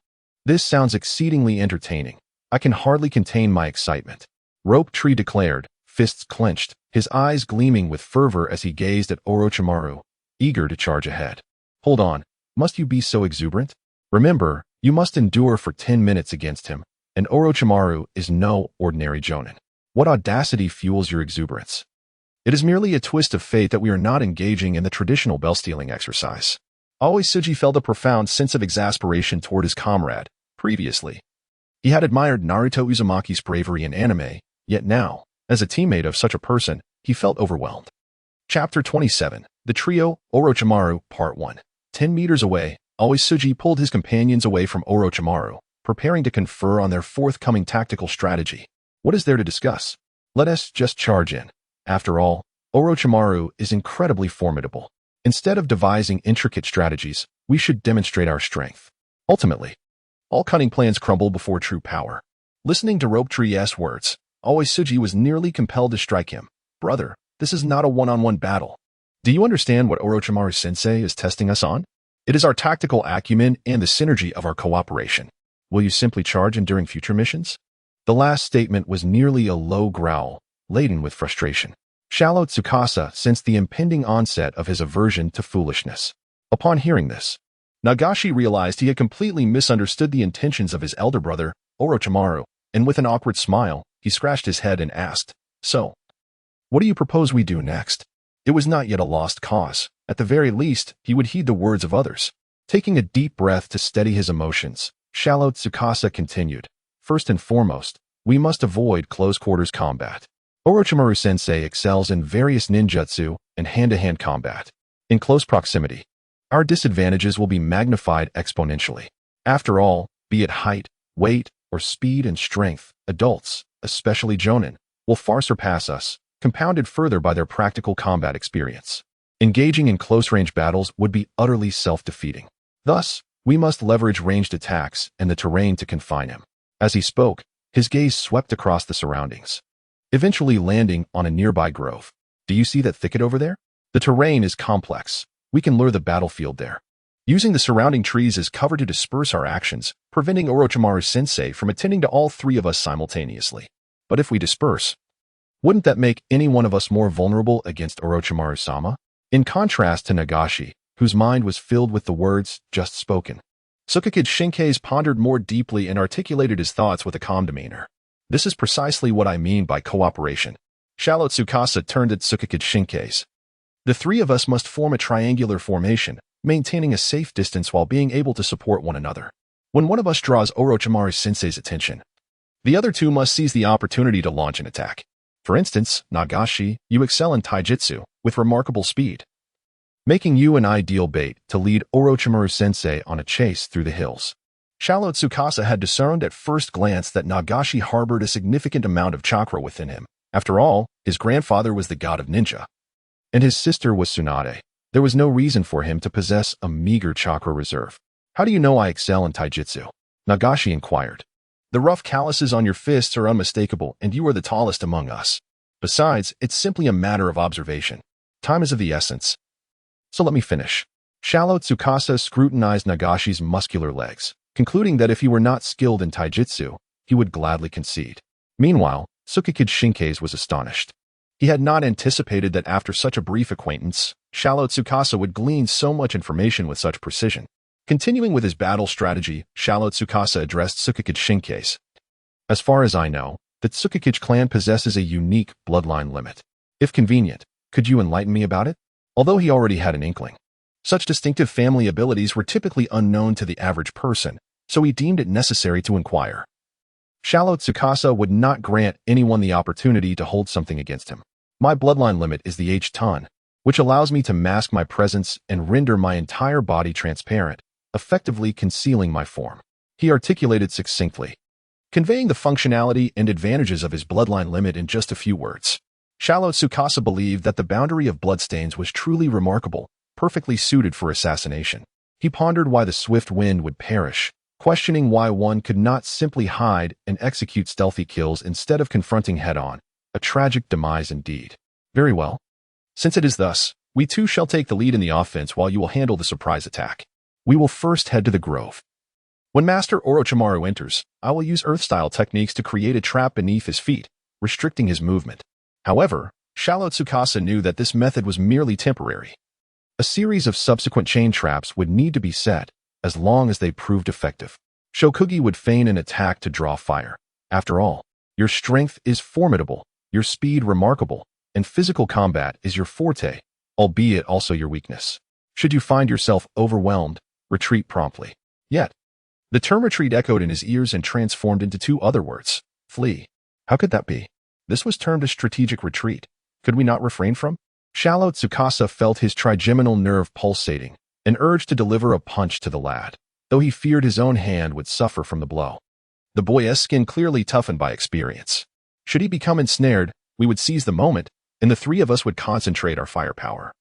This sounds exceedingly entertaining. I can hardly contain my excitement. Rope Tree declared, fists clenched, his eyes gleaming with fervor as he gazed at Orochimaru, eager to charge ahead. Hold on, Must you be so exuberant? Remember, you must endure for 10 minutes against him, and Orochimaru is no ordinary jonin. What audacity fuels your exuberance? It is merely a twist of fate that we are not engaging in the traditional bell-stealing exercise. Always Chouji felt a profound sense of exasperation toward his comrade. Previously, he had admired Naruto Uzumaki's bravery in anime, yet now, as a teammate of such a person, he felt overwhelmed. Chapter 27, The Trio, Orochimaru, Part 1. 10 meters away, Always Chouji pulled his companions away from Orochimaru, preparing to confer on their forthcoming tactical strategy. What is there to discuss? Let us just charge in. After all, Orochimaru is incredibly formidable. Instead of devising intricate strategies, we should demonstrate our strength. Ultimately, all cunning plans crumble before true power. Listening to Rope Tree's words, Always Chouji was nearly compelled to strike him. Brother, this is not a one-on-one battle. Do you understand what Orochimaru-sensei is testing us on? It is our tactical acumen and the synergy of our cooperation. Will you simply charge in during future missions? The last statement was nearly a low growl, laden with frustration. Shallow Tsukasa sensed the impending onset of his aversion to foolishness. Upon hearing this, Nagashi realized he had completely misunderstood the intentions of his elder brother, Orochimaru, and with an awkward smile, he scratched his head and asked, "So, what do you propose we do next?" It was not yet a lost cause. At the very least, he would heed the words of others. Taking a deep breath to steady his emotions, Shallow Tsukasa continued, "First and foremost, we must avoid close-quarters combat. Orochimaru-sensei excels in various ninjutsu and hand-to-hand combat. In close proximity, our disadvantages will be magnified exponentially. After all, be it height, weight, or speed and strength, adults, especially jonin, will far surpass us, compounded further by their practical combat experience. Engaging in close-range battles would be utterly self-defeating. Thus, we must leverage ranged attacks and the terrain to confine him." As he spoke, his gaze swept across the surroundings, eventually landing on a nearby grove. "Do you see that thicket over there? The terrain is complex. We can lure the battlefield there, using the surrounding trees as cover to disperse our actions, preventing Orochimaru-sensei from attending to all three of us simultaneously. But if we disperse, wouldn't that make any one of us more vulnerable against Orochimaru-sama?" In contrast to Nagashi, whose mind was filled with the words just spoken, Tsukikage Shinkai pondered more deeply and articulated his thoughts with a calm demeanor. "This is precisely what I mean by cooperation." Shallow Tsukasa turned at Tsukikage Shinkai. "The three of us must form a triangular formation, maintaining a safe distance while being able to support one another. When one of us draws Orochimaru-sensei's attention, the other two must seize the opportunity to launch an attack. For instance, Nagashi, you excel in taijutsu, with remarkable speed, making you an ideal bait to lead Orochimaru-sensei on a chase through the hills." Shallow Tsukasa had discerned at first glance that Nagashi harbored a significant amount of chakra within him. After all, his grandfather was the god of ninja, and his sister was Tsunade. There was no reason for him to possess a meager chakra reserve. "How do you know I excel in taijutsu?" Nagashi inquired. "The rough calluses on your fists are unmistakable, and you are the tallest among us. Besides, it's simply a matter of observation. Time is of the essence. So let me finish." Shallow Tsukasa scrutinized Nagashi's muscular legs, concluding that if he were not skilled in taijutsu, he would gladly concede. Meanwhile, Tsukikage Shinkai was astonished. He had not anticipated that after such a brief acquaintance, Shallow Tsukasa would glean so much information with such precision. Continuing with his battle strategy, Shallow Tsukasa addressed Tsukikage Shinkai. "As far as I know, the Tsukikage clan possesses a unique bloodline limit. If convenient, could you enlighten me about it?" Although he already had an inkling, such distinctive family abilities were typically unknown to the average person, so he deemed it necessary to inquire. Shallow Tsukasa would not grant anyone the opportunity to hold something against him. "My bloodline limit is the H-ton, which allows me to mask my presence and render my entire body transparent, effectively concealing my form," he articulated succinctly, conveying the functionality and advantages of his bloodline limit in just a few words. Shallow Tsukasa believed that the boundary of bloodstains was truly remarkable, perfectly suited for assassination. He pondered why the swift wind would perish, questioning why one could not simply hide and execute stealthy kills instead of confronting head-on. A tragic demise indeed. "Very well. Since it is thus, we too shall take the lead in the offense while you will handle the surprise attack. We will first head to the grove. When Master Orochimaru enters, I will use earth-style techniques to create a trap beneath his feet, restricting his movement." However, Shallow Tsukasa knew that this method was merely temporary. A series of subsequent chain traps would need to be set, as long as they proved effective. Shokugi would feign an attack to draw fire. After all, your strength is formidable, your speed remarkable, and physical combat is your forte, albeit also your weakness. Should you find yourself overwhelmed, retreat promptly. Yet, the term retreat echoed in his ears and transformed into two other words. Flee. How could that be? This was termed a strategic retreat. Could we not refrain from? Shallow Tsukasa felt his trigeminal nerve pulsating, an urge to deliver a punch to the lad, though he feared his own hand would suffer from the blow. The boy's skin clearly toughened by experience. Should he become ensnared, we would seize the moment, and the three of us would concentrate our firepower,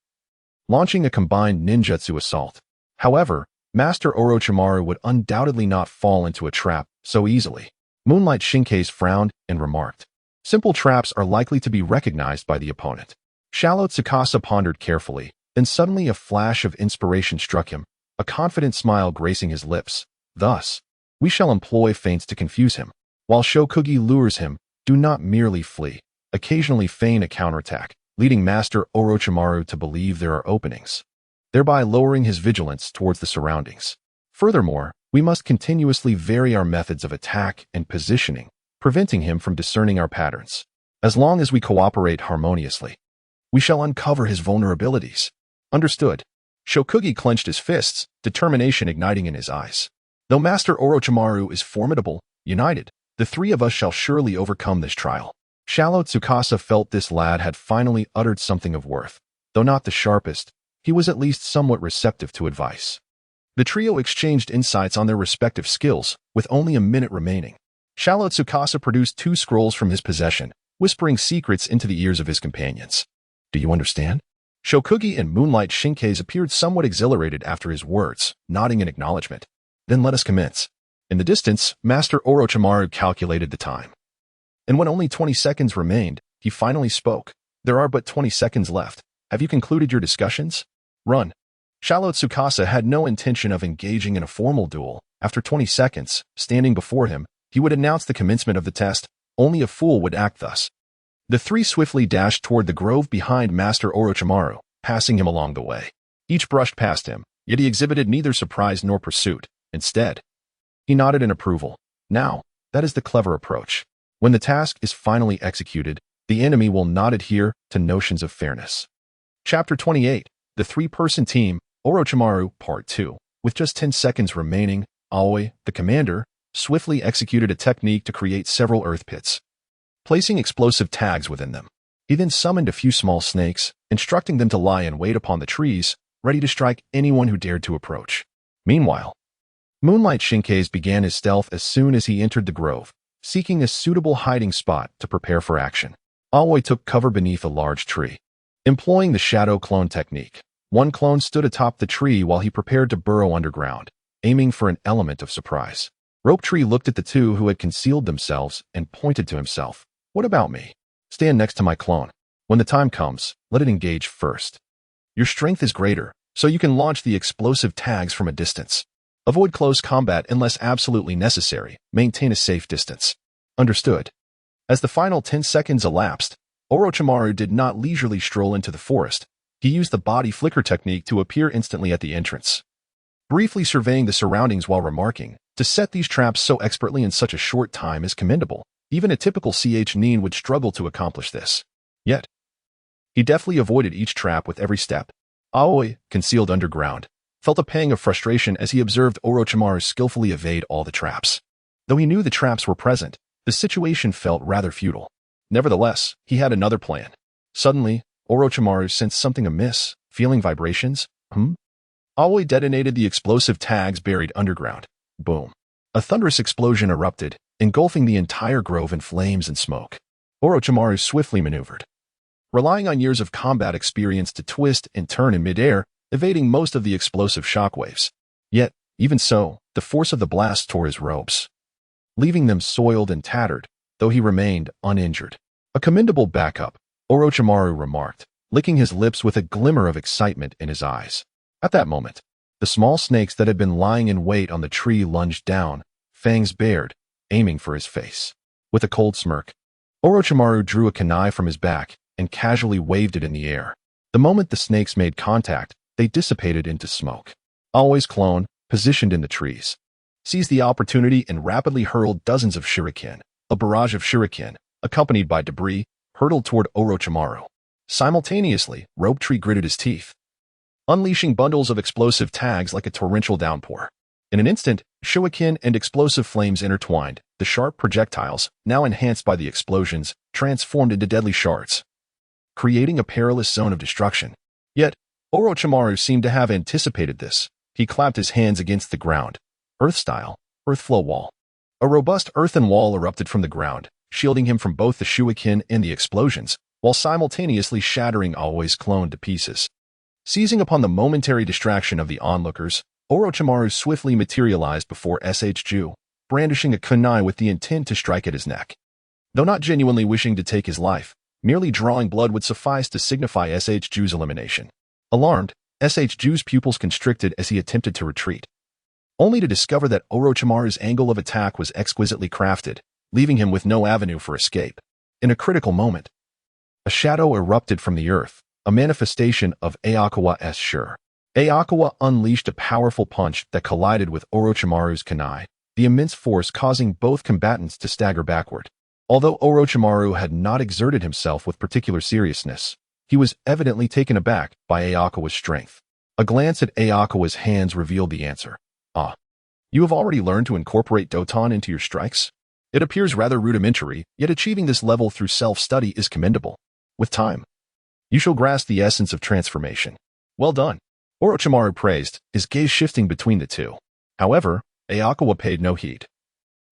launching a combined ninjutsu assault. However, Master Orochimaru would undoubtedly not fall into a trap so easily. Moonlight Shinke's frowned and remarked, "Simple traps are likely to be recognized by the opponent." Shallow Tsukasa pondered carefully, then suddenly a flash of inspiration struck him, a confident smile gracing his lips. Thus, we shall employ feints to confuse him. While Shokugi lures him, do not merely flee. Occasionally feign a counterattack, leading Master Orochimaru to believe there are openings, thereby lowering his vigilance towards the surroundings. Furthermore, we must continuously vary our methods of attack and positioning, preventing him from discerning our patterns. As long as we cooperate harmoniously, we shall uncover his vulnerabilities. Understood. Shokugi clenched his fists, determination igniting in his eyes. Though Master Orochimaru is formidable, united, the three of us shall surely overcome this trial. Shallow Tsukasa felt this lad had finally uttered something of worth. Though not the sharpest, he was at least somewhat receptive to advice. The trio exchanged insights on their respective skills, with only a minute remaining. Shallow Tsukasa produced 2 scrolls from his possession, whispering secrets into the ears of his companions. Do you understand? Shokugi and Moonlight Shinke's appeared somewhat exhilarated after his words, nodding in acknowledgement. Then let us commence. In the distance, Master Orochimaru calculated the time. And when only 20 seconds remained, he finally spoke. There are but 20 seconds left. Have you concluded your discussions? Run. Shallow Tsukasa had no intention of engaging in a formal duel. After 20 seconds, standing before him, he would announce the commencement of the test. Only a fool would act thus. The three swiftly dashed toward the grove behind Master Orochimaru, passing him along the way. Each brushed past him, yet he exhibited neither surprise nor pursuit. Instead, he nodded in approval. Now, that is the clever approach. When the task is finally executed, the enemy will not adhere to notions of fairness. Chapter 28, The 3-Person Team, Orochimaru, Part 2. With just 10 seconds remaining, Aoi, the commander, swiftly executed a technique to create several earth pits, placing explosive tags within them. He then summoned a few small snakes, instructing them to lie in wait upon the trees, ready to strike anyone who dared to approach. Meanwhile, Moonlight Shinke's began his stealth as soon as he entered the grove, seeking a suitable hiding spot to prepare for action. Aoi took cover beneath a large tree. Employing the shadow clone technique, one clone stood atop the tree while he prepared to burrow underground, aiming for an element of surprise. Rope Tree looked at the two who had concealed themselves and pointed to himself. What about me? Stand next to my clone. When the time comes, let it engage first. Your strength is greater, so you can launch the explosive tags from a distance. Avoid close combat unless absolutely necessary. Maintain a safe distance. Understood. As the final 10 seconds elapsed, Orochimaru did not leisurely stroll into the forest. He used the body flicker technique to appear instantly at the entrance, briefly surveying the surroundings while remarking, to set these traps so expertly in such a short time is commendable. Even a typical nin would struggle to accomplish this. Yet, he deftly avoided each trap with every step. Aoi, concealed underground, felt a pang of frustration as he observed Orochimaru skillfully evade all the traps. Though he knew the traps were present, the situation felt rather futile. Nevertheless, he had another plan. Suddenly, Orochimaru sensed something amiss, feeling vibrations. Aoi detonated the explosive tags buried underground. Boom. A thunderous explosion erupted, engulfing the entire grove in flames and smoke. Orochimaru swiftly maneuvered, relying on years of combat experience to twist and turn in midair, evading most of the explosive shockwaves. Yet, even so, the force of the blast tore his robes, leaving them soiled and tattered, though he remained uninjured. A commendable backup, Orochimaru remarked, licking his lips with a glimmer of excitement in his eyes. At that moment, the small snakes that had been lying in wait on the tree lunged down, fangs bared, aiming for his face. With a cold smirk, Orochimaru drew a kunai from his back and casually waved it in the air. The moment the snakes made contact, they dissipated into smoke. Always clone, positioned in the trees, seized the opportunity and rapidly hurled dozens of shuriken. A barrage of shuriken, accompanied by debris, hurtled toward Orochimaru. Simultaneously, Rope Tree gritted his teeth, unleashing bundles of explosive tags like a torrential downpour. In an instant, shuriken and explosive flames intertwined. The sharp projectiles, now enhanced by the explosions, transformed into deadly shards, creating a perilous zone of destruction. Yet, Orochimaru seemed to have anticipated this. He clapped his hands against the ground. Earth-style, earth flow wall. A robust earthen wall erupted from the ground, shielding him from both the shuriken and the explosions, while simultaneously shattering Always Clone to pieces. Seizing upon the momentary distraction of the onlookers, Orochimaru swiftly materialized before Ju, brandishing a kunai with the intent to strike at his neck. Though not genuinely wishing to take his life, merely drawing blood would suffice to signify Ju's elimination. Alarmed, Ju's pupils constricted as he attempted to retreat, only to discover that Orochimaru's angle of attack was exquisitely crafted, leaving him with no avenue for escape. In a critical moment, a shadow erupted from the earth, a manifestation of Ayakawa's Sure. Ayakawa unleashed a powerful punch that collided with Orochimaru's kunai, the immense force causing both combatants to stagger backward. Although Orochimaru had not exerted himself with particular seriousness, he was evidently taken aback by Ayakawa's strength. A glance at Ayakawa's hands revealed the answer. Ah, you have already learned to incorporate Doton into your strikes? It appears rather rudimentary, yet achieving this level through self-study is commendable. With time, you shall grasp the essence of transformation. Well done, Orochimaru praised, his gaze shifting between the two. However, Ayakawa paid no heed,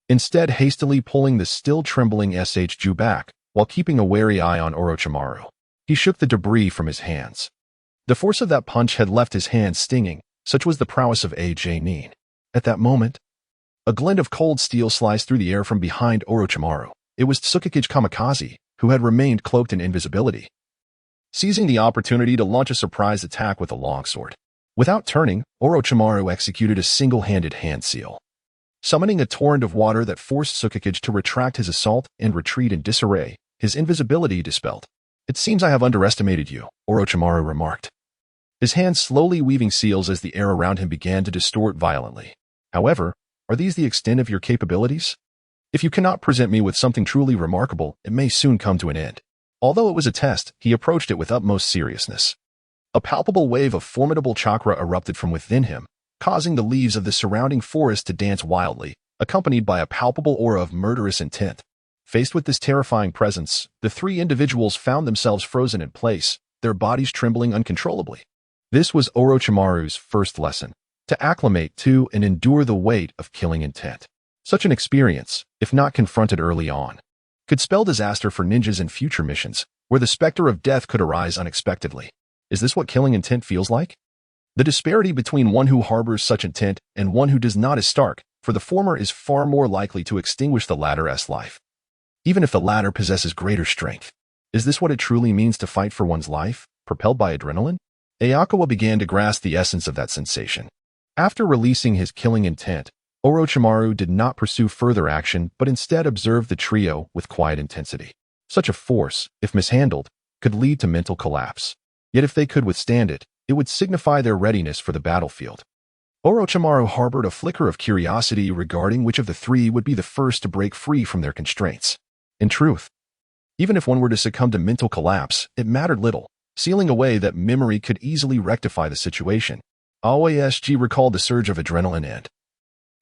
instead hastily pulling the still trembling Ju back, while keeping a wary eye on Orochimaru. He shook the debris from his hands. The force of that punch had left his hands stinging, such was the prowess of Nin. At that moment, a glint of cold steel sliced through the air from behind Orochimaru. It was Tsukikage Kamikaze, who had remained cloaked in invisibility, seizing the opportunity to launch a surprise attack with a longsword. Without turning, Orochimaru executed a single-handed hand seal, summoning a torrent of water that forced Tsukikage to retract his assault and retreat in disarray, his invisibility dispelled. It seems I have underestimated you, Orochimaru remarked, his hands slowly weaving seals as the air around him began to distort violently. However, are these the extent of your capabilities? If you cannot present me with something truly remarkable, it may soon come to an end. Although it was a test, he approached it with utmost seriousness. A palpable wave of formidable chakra erupted from within him, causing the leaves of the surrounding forest to dance wildly, accompanied by a palpable aura of murderous intent. Faced with this terrifying presence, the three individuals found themselves frozen in place, their bodies trembling uncontrollably. This was Orochimaru's first lesson, to acclimate to and endure the weight of killing intent. Such an experience, if not confronted early on, could spell disaster for ninjas in future missions, where the specter of death could arise unexpectedly. Is this what killing intent feels like? The disparity between one who harbors such intent and one who does not is stark, for the former is far more likely to extinguish the latter's life, even if the latter possesses greater strength. Is this what it truly means to fight for one's life, propelled by adrenaline? Ayakawa began to grasp the essence of that sensation. After releasing his killing intent, Orochimaru did not pursue further action but instead observed the trio with quiet intensity. Such a force, if mishandled, could lead to mental collapse. Yet if they could withstand it, it would signify their readiness for the battlefield. Orochimaru harbored a flicker of curiosity regarding which of the three would be the first to break free from their constraints. In truth, even if one were to succumb to mental collapse, it mattered little. Sealing away that memory could easily rectify the situation. Aoyasg recalled the surge of adrenaline and,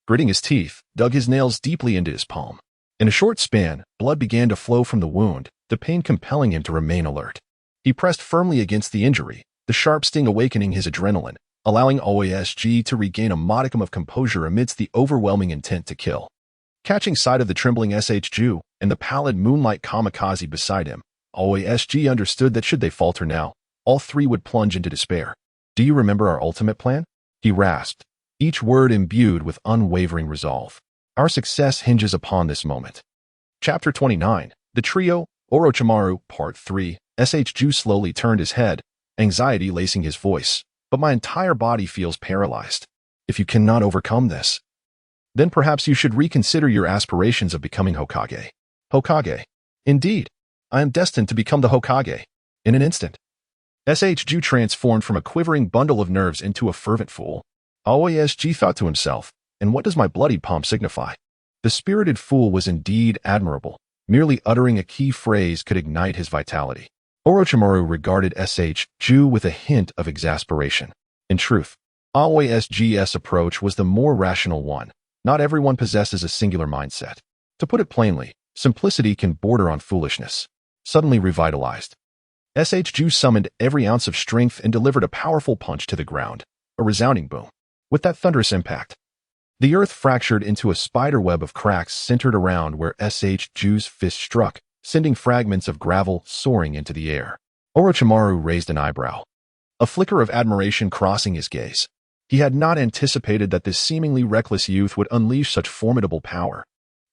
gritting his teeth, dug his nails deeply into his palm. In a short span, blood began to flow from the wound, the pain compelling him to remain alert. He pressed firmly against the injury, the sharp sting awakening his adrenaline, allowing Aoyasg to regain a modicum of composure amidst the overwhelming intent to kill. Catching sight of the trembling Ju and the pallid moonlight kamikaze beside him, Aoyasg understood that should they falter now, all three would plunge into despair. Do you remember our ultimate plan? He rasped, each word imbued with unwavering resolve. Our success hinges upon this moment. Chapter 29, The Trio, Orochimaru, Part 3. Ju slowly turned his head, anxiety lacing his voice. But my entire body feels paralyzed. If you cannot overcome this, then perhaps you should reconsider your aspirations of becoming Hokage. Hokage. Indeed, I am destined to become the Hokage. In an instant. SHG transformed from a quivering bundle of nerves into a fervent fool. AOSG thought to himself, and what does my bloody pomp signify? The spirited fool was indeed admirable. Merely uttering a key phrase could ignite his vitality. Orochimaru regarded SHG with a hint of exasperation. In truth, AOSG's approach was the more rational one. Not everyone possesses a singular mindset. To put it plainly, simplicity can border on foolishness. Suddenly revitalized, SHG summoned every ounce of strength and delivered a powerful punch to the ground, a resounding boom. With that thunderous impact, the earth fractured into a spiderweb of cracks centered around where SHG's fist struck, sending fragments of gravel soaring into the air. Orochimaru raised an eyebrow, a flicker of admiration crossing his gaze. He had not anticipated that this seemingly reckless youth would unleash such formidable power.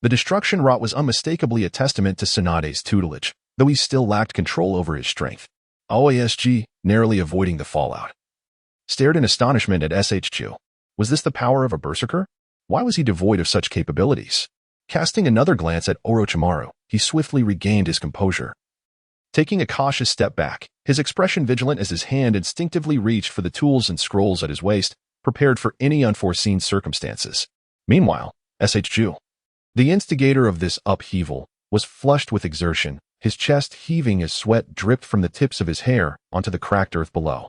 The destruction wrought was unmistakably a testament to Tsunade's tutelage, though he still lacked control over his strength. AOSG, narrowly avoiding the fallout, stared in astonishment at SHG. Was this the power of a berserker? Why was he devoid of such capabilities? Casting another glance at Orochimaru, he swiftly regained his composure. Taking a cautious step back, his expression vigilant as his hand instinctively reached for the tools and scrolls at his waist, prepared for any unforeseen circumstances. Meanwhile, SHG, the instigator of this upheaval, was flushed with exertion, his chest heaving as sweat dripped from the tips of his hair onto the cracked earth below.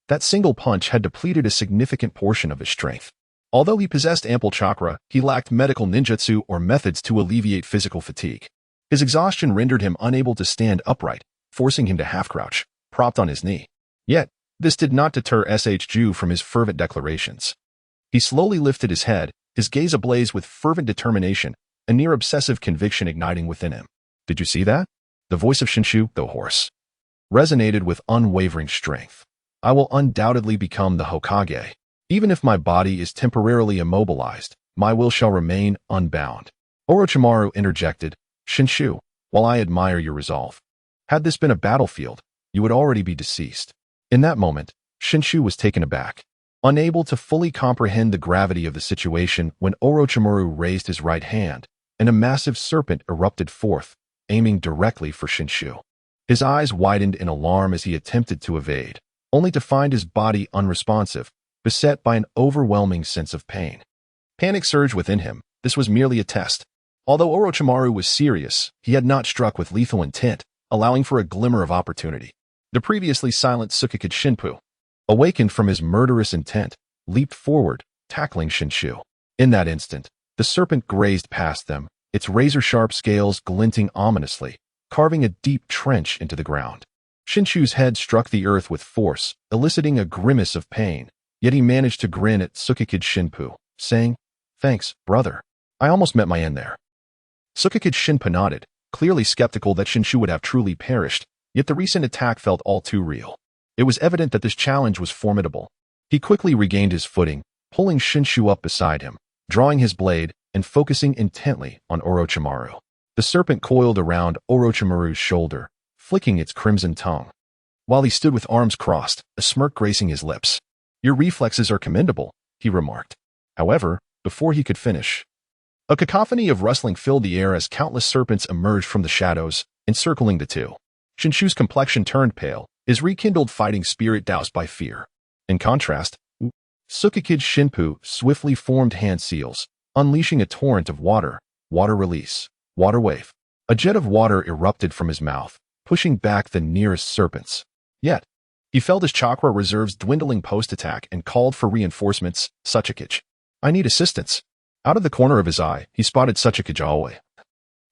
That single punch had depleted a significant portion of his strength. Although he possessed ample chakra, he lacked medical ninjutsu or methods to alleviate physical fatigue. His exhaustion rendered him unable to stand upright, forcing him to half-crouch, propped on his knee. Yet, this did not deter SHG from his fervent declarations. He slowly lifted his head, his gaze ablaze with fervent determination, a near-obsessive conviction igniting within him. Did you see that? The voice of Shinshu, though hoarse, resonated with unwavering strength. I will undoubtedly become the Hokage. Even if my body is temporarily immobilized, my will shall remain unbound. Orochimaru interjected, Shinshu, while I admire your resolve, had this been a battlefield, you would already be deceased. In that moment, Shinshu was taken aback, unable to fully comprehend the gravity of the situation when Orochimaru raised his right hand, and a massive serpent erupted forth, aiming directly for Shinshu. His eyes widened in alarm as he attempted to evade, only to find his body unresponsive, beset by an overwhelming sense of pain. Panic surged within him. This was merely a test. Although Orochimaru was serious, he had not struck with lethal intent, allowing for a glimmer of opportunity. The previously silent Tsukikage Shinpu, awakened from his murderous intent, leaped forward, tackling Shinshu. In that instant, the serpent grazed past them, its razor-sharp scales glinting ominously, carving a deep trench into the ground. Shinshu's head struck the earth with force, eliciting a grimace of pain, yet he managed to grin at Tsukikage Shinpu, saying, Thanks, brother. I almost met my end there. Tsukikage Shinpu nodded, clearly skeptical that Shinshu would have truly perished, yet the recent attack felt all too real. It was evident that this challenge was formidable. He quickly regained his footing, pulling Shinshu up beside him, drawing his blade, and focusing intently on Orochimaru. The serpent coiled around Orochimaru's shoulder, flicking its crimson tongue, while he stood with arms crossed, a smirk gracing his lips. Your reflexes are commendable, he remarked. However, before he could finish, a cacophony of rustling filled the air as countless serpents emerged from the shadows, encircling the two. Shinshu's complexion turned pale, his rekindled fighting spirit doused by fear. In contrast, Tsukikage Shinpu swiftly formed hand seals, unleashing a torrent of water release, water wave. A jet of water erupted from his mouth, pushing back the nearest serpents. Yet, he felt his chakra reserves dwindling post-attack and called for reinforcements. Tsukikage, I need assistance. Out of the corner of his eye, he spotted Tsukikage Aoi,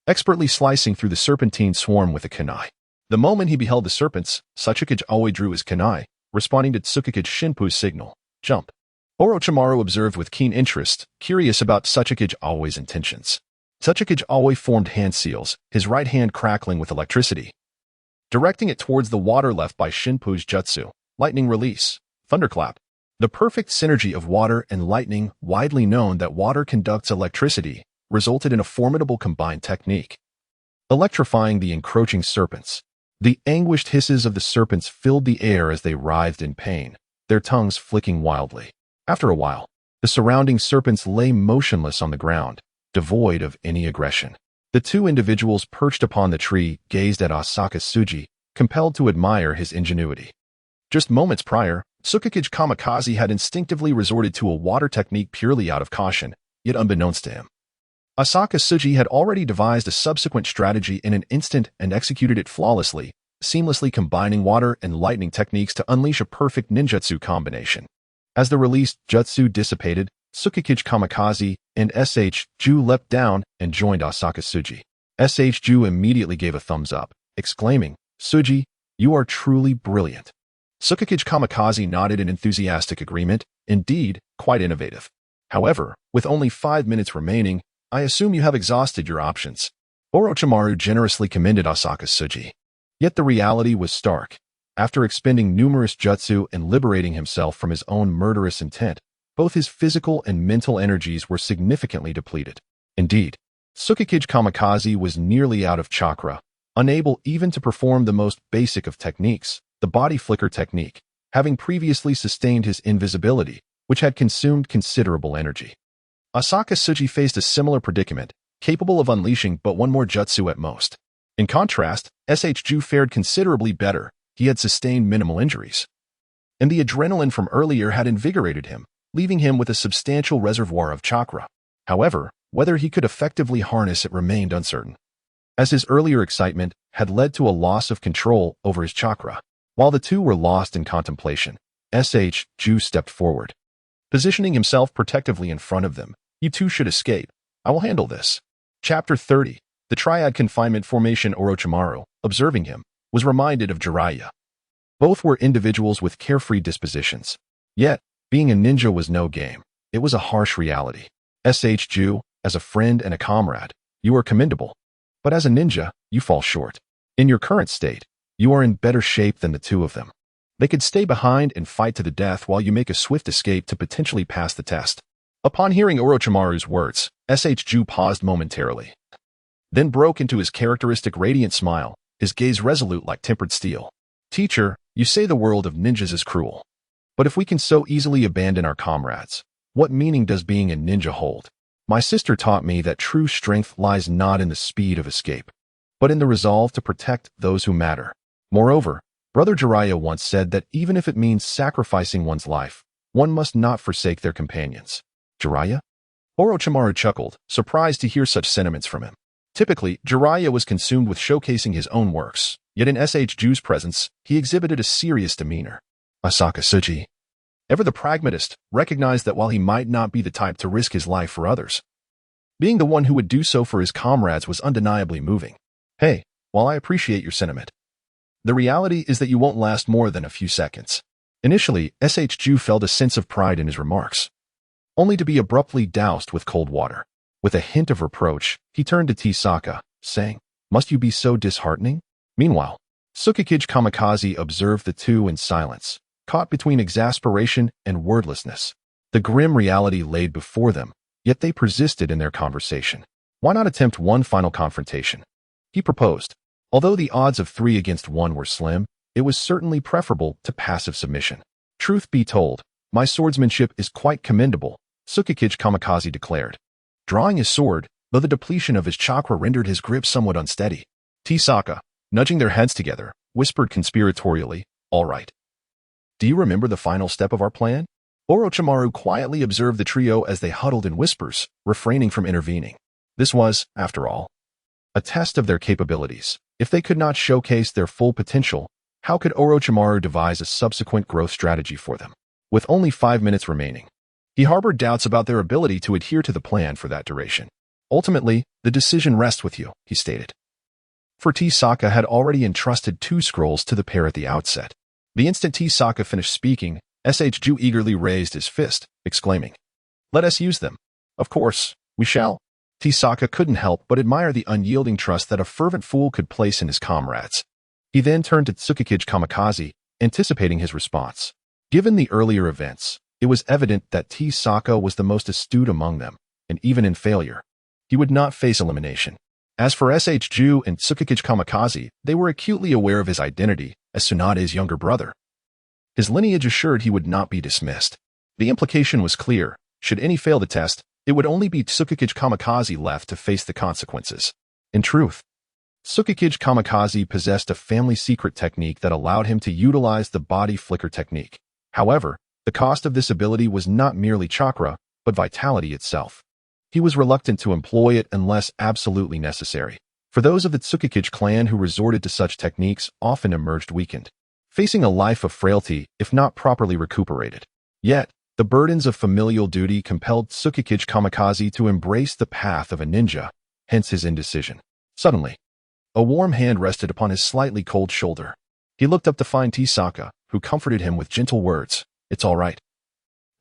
expertly slicing through the serpentine swarm with a kunai. The moment he beheld the serpents, Tsukikage Aoi drew his kunai, responding to Tsukikage Shinpu's signal, jump. Orochimaru observed with keen interest, curious about Tsukikage Aoi's intentions. Tsukikage Aoi formed hand seals, his right hand crackling with electricity, directing it towards the water left by Shinpu's jutsu, lightning release, thunderclap. The perfect synergy of water and lightning, widely known that water conducts electricity, resulted in a formidable combined technique, electrifying the encroaching serpents. The anguished hisses of the serpents filled the air as they writhed in pain, their tongues flicking wildly. After a while, the surrounding serpents lay motionless on the ground, devoid of any aggression. The two individuals perched upon the tree gazed at Asaka Tsuji, compelled to admire his ingenuity. Just moments prior, Tsukikage Kamikaze had instinctively resorted to a water technique purely out of caution, yet unbeknownst to him. Asaka Tsuji had already devised a subsequent strategy in an instant and executed it flawlessly, seamlessly combining water and lightning techniques to unleash a perfect ninjutsu combination. As the released jutsu dissipated, Tsukikage Kamikaze and SH Ju leapt down and joined Asaka Tsuji. SH Ju immediately gave a thumbs up, exclaiming, "Tsuji, you are truly brilliant." Tsukikage Kamikaze nodded in enthusiastic agreement, indeed, quite innovative. However, with only 5 minutes remaining, I assume you have exhausted your options. Orochimaru generously commended Asaka Tsuji. Yet the reality was stark. After expending numerous jutsu and liberating himself from his own murderous intent, both his physical and mental energies were significantly depleted. Indeed, Tsukikage Kamikaze was nearly out of chakra, unable even to perform the most basic of techniques, the body flicker technique, having previously sustained his invisibility, which had consumed considerable energy. Asaka Tsuji faced a similar predicament, capable of unleashing but one more jutsu at most. In contrast, SH Ju fared considerably better. He had sustained minimal injuries, and the adrenaline from earlier had invigorated him, leaving him with a substantial reservoir of chakra. However, whether he could effectively harness it remained uncertain, as his earlier excitement had led to a loss of control over his chakra. While the two were lost in contemplation, SH Ju stepped forward, positioning himself protectively in front of them. "You two should escape. I will handle this." Chapter 30. The Triad Confinement Formation. Orochimaru, observing him, was reminded of Jiraiya. Both were individuals with carefree dispositions. Yet, being a ninja was no game. It was a harsh reality. SH Ju, as a friend and a comrade, you are commendable. But as a ninja, you fall short. In your current state, you are in better shape than the two of them. They could stay behind and fight to the death while you make a swift escape to potentially pass the test. Upon hearing Orochimaru's words, SH Ju paused momentarily, then broke into his characteristic radiant smile, his gaze resolute like tempered steel. "Teacher, you say the world of ninjas is cruel. But if we can so easily abandon our comrades, what meaning does being a ninja hold? My sister taught me that true strength lies not in the speed of escape, but in the resolve to protect those who matter. Moreover, Brother Jiraiya once said that even if it means sacrificing one's life, one must not forsake their companions." Jiraiya? Orochimaru chuckled, surprised to hear such sentiments from him. Typically, Jiraiya was consumed with showcasing his own works, yet in SH Ju's presence, he exhibited a serious demeanor. Asaka Tsuji, ever the pragmatist, recognized that while he might not be the type to risk his life for others, being the one who would do so for his comrades was undeniably moving. "Hey, while I appreciate your sentiment, the reality is that you won't last more than a few seconds." Initially, SH Ju felt a sense of pride in his remarks, only to be abruptly doused with cold water. With a hint of reproach, he turned to Tisaka, saying, "Must you be so disheartening?" Meanwhile, Tsukikage Kamikaze observed the two in silence, caught between exasperation and wordlessness. The grim reality laid before them, yet they persisted in their conversation. Why not attempt one final confrontation? He proposed. Although the odds of 3 against 1 were slim, it was certainly preferable to passive submission. "Truth be told, my swordsmanship is quite commendable," Tsukikage Kamikaze declared, drawing his sword, though the depletion of his chakra rendered his grip somewhat unsteady. Tisaka, nudging their heads together, whispered conspiratorially, "All right. Do you remember the final step of our plan?" Orochimaru quietly observed the trio as they huddled in whispers, refraining from intervening. This was, after all, a test of their capabilities. If they could not showcase their full potential, how could Orochimaru devise a subsequent growth strategy for them? With only 5 minutes remaining, he harbored doubts about their ability to adhere to the plan for that duration. "Ultimately, the decision rests with you," he stated. For Tisaka had already entrusted 2 scrolls to the pair at the outset. The instant Tisaka finished speaking, SH Ju eagerly raised his fist, exclaiming, "Let us use them. Of course, we shall." Tisaka couldn't help but admire the unyielding trust that a fervent fool could place in his comrades. He then turned to Tsukikage Kamikaze, anticipating his response. Given the earlier events, it was evident that Tisaka was the most astute among them, and even in failure, he would not face elimination. As for SH Ju and Tsukikage Kamikaze, they were acutely aware of his identity as Tsunade's younger brother. His lineage assured he would not be dismissed. The implication was clear. Should any fail the test, it would only be Tsukikage Kamikaze left to face the consequences. In truth, Tsukikage Kamikaze possessed a family secret technique that allowed him to utilize the body flicker technique. However, the cost of this ability was not merely chakra, but vitality itself. He was reluctant to employ it unless absolutely necessary. For those of the Tsukikage clan who resorted to such techniques often emerged weakened, facing a life of frailty if not properly recuperated. Yet, the burdens of familial duty compelled Tsukikage Kamikaze to embrace the path of a ninja, hence his indecision. Suddenly, a warm hand rested upon his slightly cold shoulder. He looked up to find Tisaka, who comforted him with gentle words. "It's all right.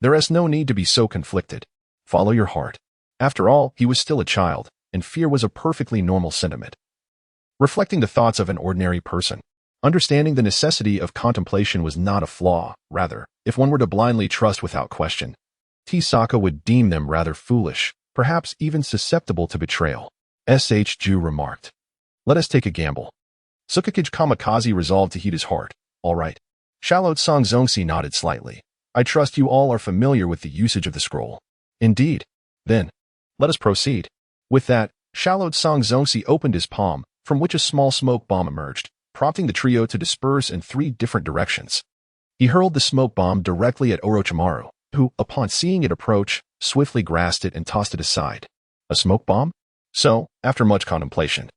There is no need to be so conflicted. Follow your heart." After all, he was still a child, and fear was a perfectly normal sentiment. Reflecting the thoughts of an ordinary person, understanding the necessity of contemplation was not a flaw. Rather, if one were to blindly trust without question, Tisaka would deem them rather foolish, perhaps even susceptible to betrayal. Ju remarked. "Let us take a gamble." Tsukikage Kamikaze resolved to heed his heart. "All right." Shallowed Songzongsi nodded slightly. "I trust you all are familiar with the usage of the scroll." "Indeed." "Then, let us proceed." With that, Shallowed Songzongsi opened his palm, from which a small smoke bomb emerged, prompting the trio to disperse in 3 different directions. He hurled the smoke bomb directly at Orochimaru, who, upon seeing it approach, swiftly grasped it and tossed it aside. "A smoke bomb? So, after much contemplation,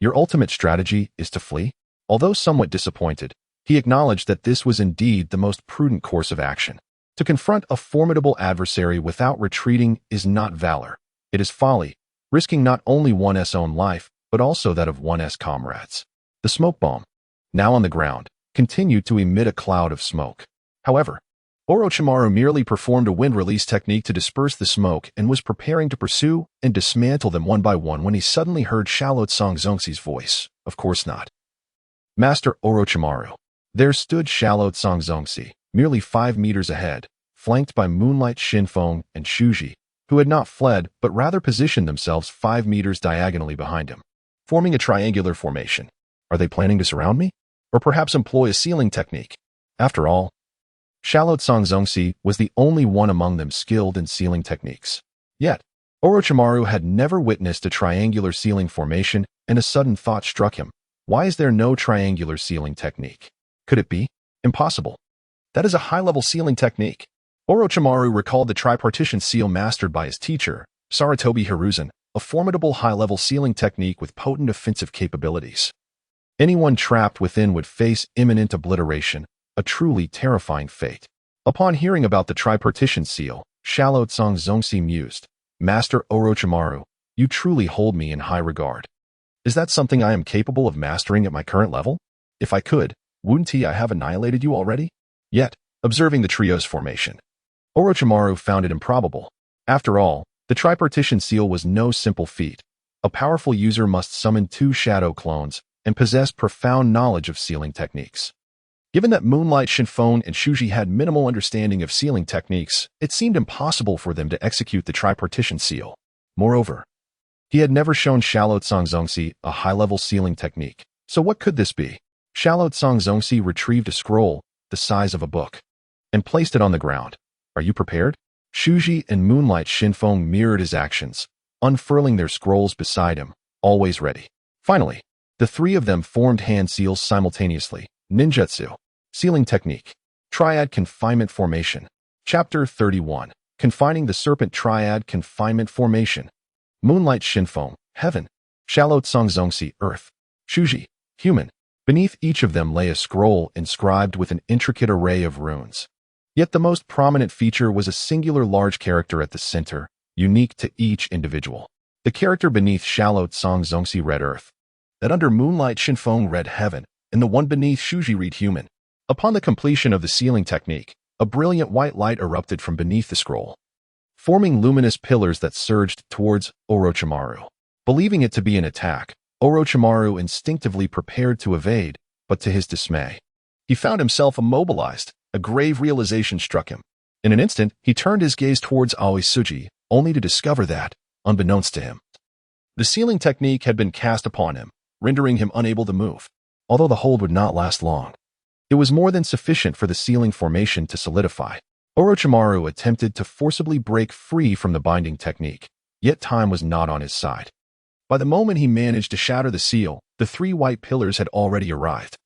your ultimate strategy is to flee?" Although somewhat disappointed, he acknowledged that this was indeed the most prudent course of action. To confront a formidable adversary without retreating is not valor. It is folly, risking not only one's own life, but also that of one's comrades. The smoke bomb, now on the ground, continued to emit a cloud of smoke. However, Orochimaru merely performed a wind release technique to disperse the smoke and was preparing to pursue and dismantle them one by one when he suddenly heard Shallowed Songzongsi's voice. "Of course not. Master Orochimaru." There stood Shallowed Songzongsi, merely 5 meters ahead, flanked by Moonlight Shinfeng and Chouji, who had not fled but rather positioned themselves 5 meters diagonally behind him, forming a triangular formation. Are they planning to surround me? Or perhaps employ a sealing technique? After all, Shallowed Songzongsi was the only one among them skilled in sealing techniques. Yet, Orochimaru had never witnessed a triangular sealing formation, and a sudden thought struck him. Why is there no triangular sealing technique? Could it be? Impossible. That is a high-level sealing technique. Orochimaru recalled the tripartition seal mastered by his teacher, Sarutobi Hiruzen, a formidable high-level sealing technique with potent offensive capabilities. Anyone trapped within would face imminent obliteration, a truly terrifying fate. Upon hearing about the tripartition seal, Shallowed Songzongsi mused, "Master Orochimaru, you truly hold me in high regard. Is that something I am capable of mastering at my current level? If I could, wouldn't I have annihilated you already?" Yet, observing the trio's formation, Orochimaru found it improbable. After all, the tripartition seal was no simple feat. A powerful user must summon 2 shadow clones and possess profound knowledge of sealing techniques. Given that Moonlight Shinfeng and Chouji had minimal understanding of sealing techniques, it seemed impossible for them to execute the tripartition seal. Moreover, he had never shown Shallowed Songzongsi a high-level sealing technique. So what could this be? Shallowed Songzongsi retrieved a scroll, the size of a book, and placed it on the ground. "Are you prepared?" Chouji and Moonlight Shinfeng mirrored his actions, unfurling their scrolls beside him, always ready. Finally, the 3 of them formed hand seals simultaneously. Ninjutsu. Sealing technique. Triad confinement formation. Chapter 31. Confining the serpent triad confinement formation. Moonlight Shinfeng, heaven. Shallowed Songzongsi, earth. Chouji, human. Beneath each of them lay a scroll inscribed with an intricate array of runes. Yet the most prominent feature was a singular large character at the center, unique to each individual. The character beneath Shallowed Songzongsi read earth. That under Moonlight Shinfeng read heaven, and the one beneath Chouji read human. Upon the completion of the sealing technique, a brilliant white light erupted from beneath the scroll, forming luminous pillars that surged towards Orochimaru. Believing it to be an attack, Orochimaru instinctively prepared to evade, but to his dismay, he found himself immobilized. A grave realization struck him. In an instant, he turned his gaze towards Aoisuji, only to discover that, unbeknownst to him, the sealing technique had been cast upon him, rendering him unable to move. Although the hold would not last long, it was more than sufficient for the sealing formation to solidify. Orochimaru attempted to forcibly break free from the binding technique, yet time was not on his side. By the moment he managed to shatter the seal, the 3 white pillars had already arrived,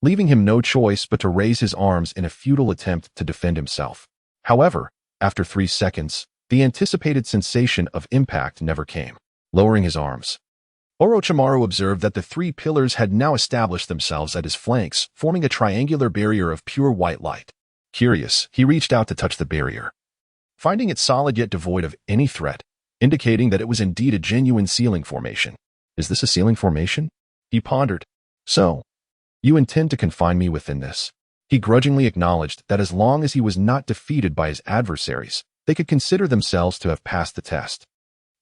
leaving him no choice but to raise his arms in a futile attempt to defend himself. However, after 3 seconds, the anticipated sensation of impact never came. Lowering his arms, Orochimaru observed that the 3 pillars had now established themselves at his flanks, forming a triangular barrier of pure white light. Curious, he reached out to touch the barrier, finding it solid yet devoid of any threat, indicating that it was indeed a genuine sealing formation. Is this a sealing formation? He pondered. So, you intend to confine me within this? He grudgingly acknowledged that as long as he was not defeated by his adversaries, they could consider themselves to have passed the test.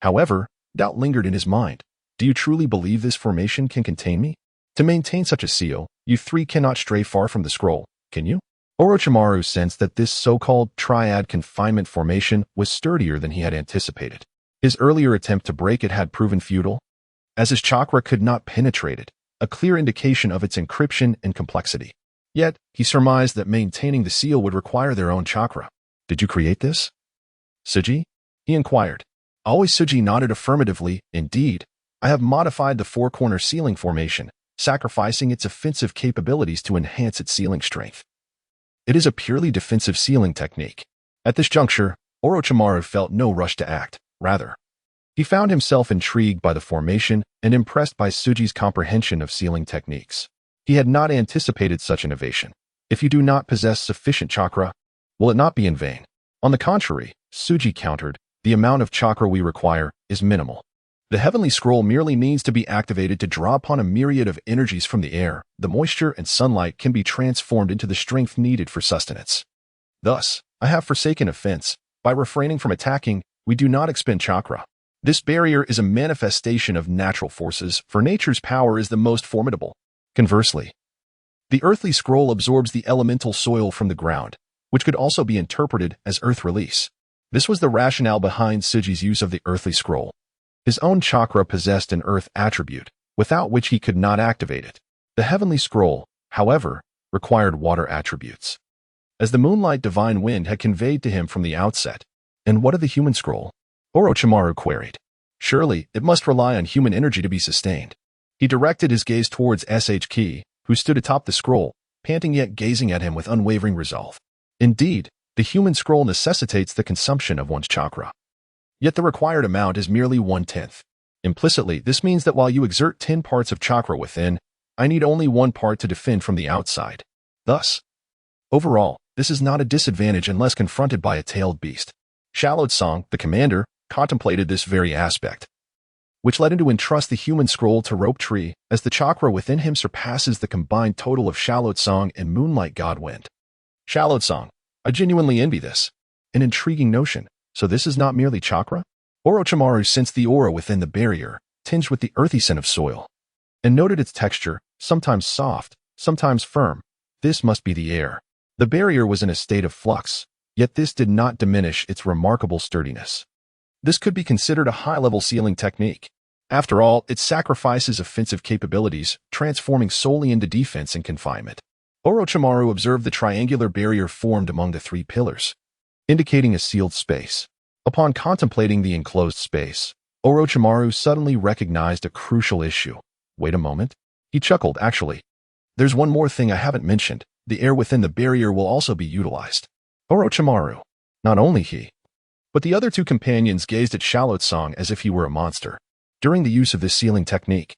However, doubt lingered in his mind. Do you truly believe this formation can contain me? To maintain such a seal, you 3 cannot stray far from the scroll, can you? Orochimaru sensed that this so-called triad confinement formation was sturdier than he had anticipated. His earlier attempt to break it had proven futile, as his chakra could not penetrate it, a clear indication of its encryption and complexity. Yet, he surmised that maintaining the seal would require their own chakra. Did you create this, Chouji? He inquired. Always Chouji nodded affirmatively. Indeed, I have modified the 4-corner sealing formation, sacrificing its offensive capabilities to enhance its sealing strength. It is a purely defensive sealing technique. At this juncture, Orochimaru felt no rush to act. Rather, he found himself intrigued by the formation and impressed by Chouji's comprehension of sealing techniques. He had not anticipated such innovation. If you do not possess sufficient chakra, will it not be in vain? On the contrary, Chouji countered, the amount of chakra we require is minimal. The heavenly scroll merely needs to be activated to draw upon a myriad of energies from the air. The moisture and sunlight can be transformed into the strength needed for sustenance. Thus, I have forsaken offense. By refraining from attacking, we do not expend chakra. This barrier is a manifestation of natural forces, for nature's power is the most formidable. Conversely, the earthly scroll absorbs the elemental soil from the ground, which could also be interpreted as earth release. This was the rationale behind Chouji's use of the earthly scroll. His own chakra possessed an earth attribute, without which he could not activate it. The heavenly scroll, however, required water attributes, as the moonlight divine wind had conveyed to him from the outset. And what of the human scroll? Orochimaru queried. Surely, it must rely on human energy to be sustained. He directed his gaze towards SHK, who stood atop the scroll, panting yet gazing at him with unwavering resolve. Indeed, the human scroll necessitates the consumption of one's chakra. Yet the required amount is merely 1/10. Implicitly, this means that while you exert 10 parts of chakra within, I need only 1 part to defend from the outside. Thus, overall, this is not a disadvantage unless confronted by a tailed beast. Shallotsong, the commander, contemplated this very aspect, which led him to entrust the human scroll to Rope Tree, as the chakra within him surpasses the combined total of Shallotsong and Moonlight Godwind. Shallotsong, I genuinely envy this. An intriguing notion. So this is not merely chakra? Orochimaru sensed the aura within the barrier, tinged with the earthy scent of soil, and noted its texture, sometimes soft, sometimes firm. This must be the air. The barrier was in a state of flux, yet this did not diminish its remarkable sturdiness. This could be considered a high-level sealing technique. After all, it sacrifices offensive capabilities, transforming solely into defense and confinement. Orochimaru observed the triangular barrier formed among the 3 pillars, indicating a sealed space. Upon contemplating the enclosed space, Orochimaru suddenly recognized a crucial issue. Wait a moment. He chuckled, actually. There's one more thing I haven't mentioned. The air within the barrier will also be utilized. Orochimaru, not only he, but the other 2 companions gazed at Shallotsong as if he were a monster. During the use of this sealing technique,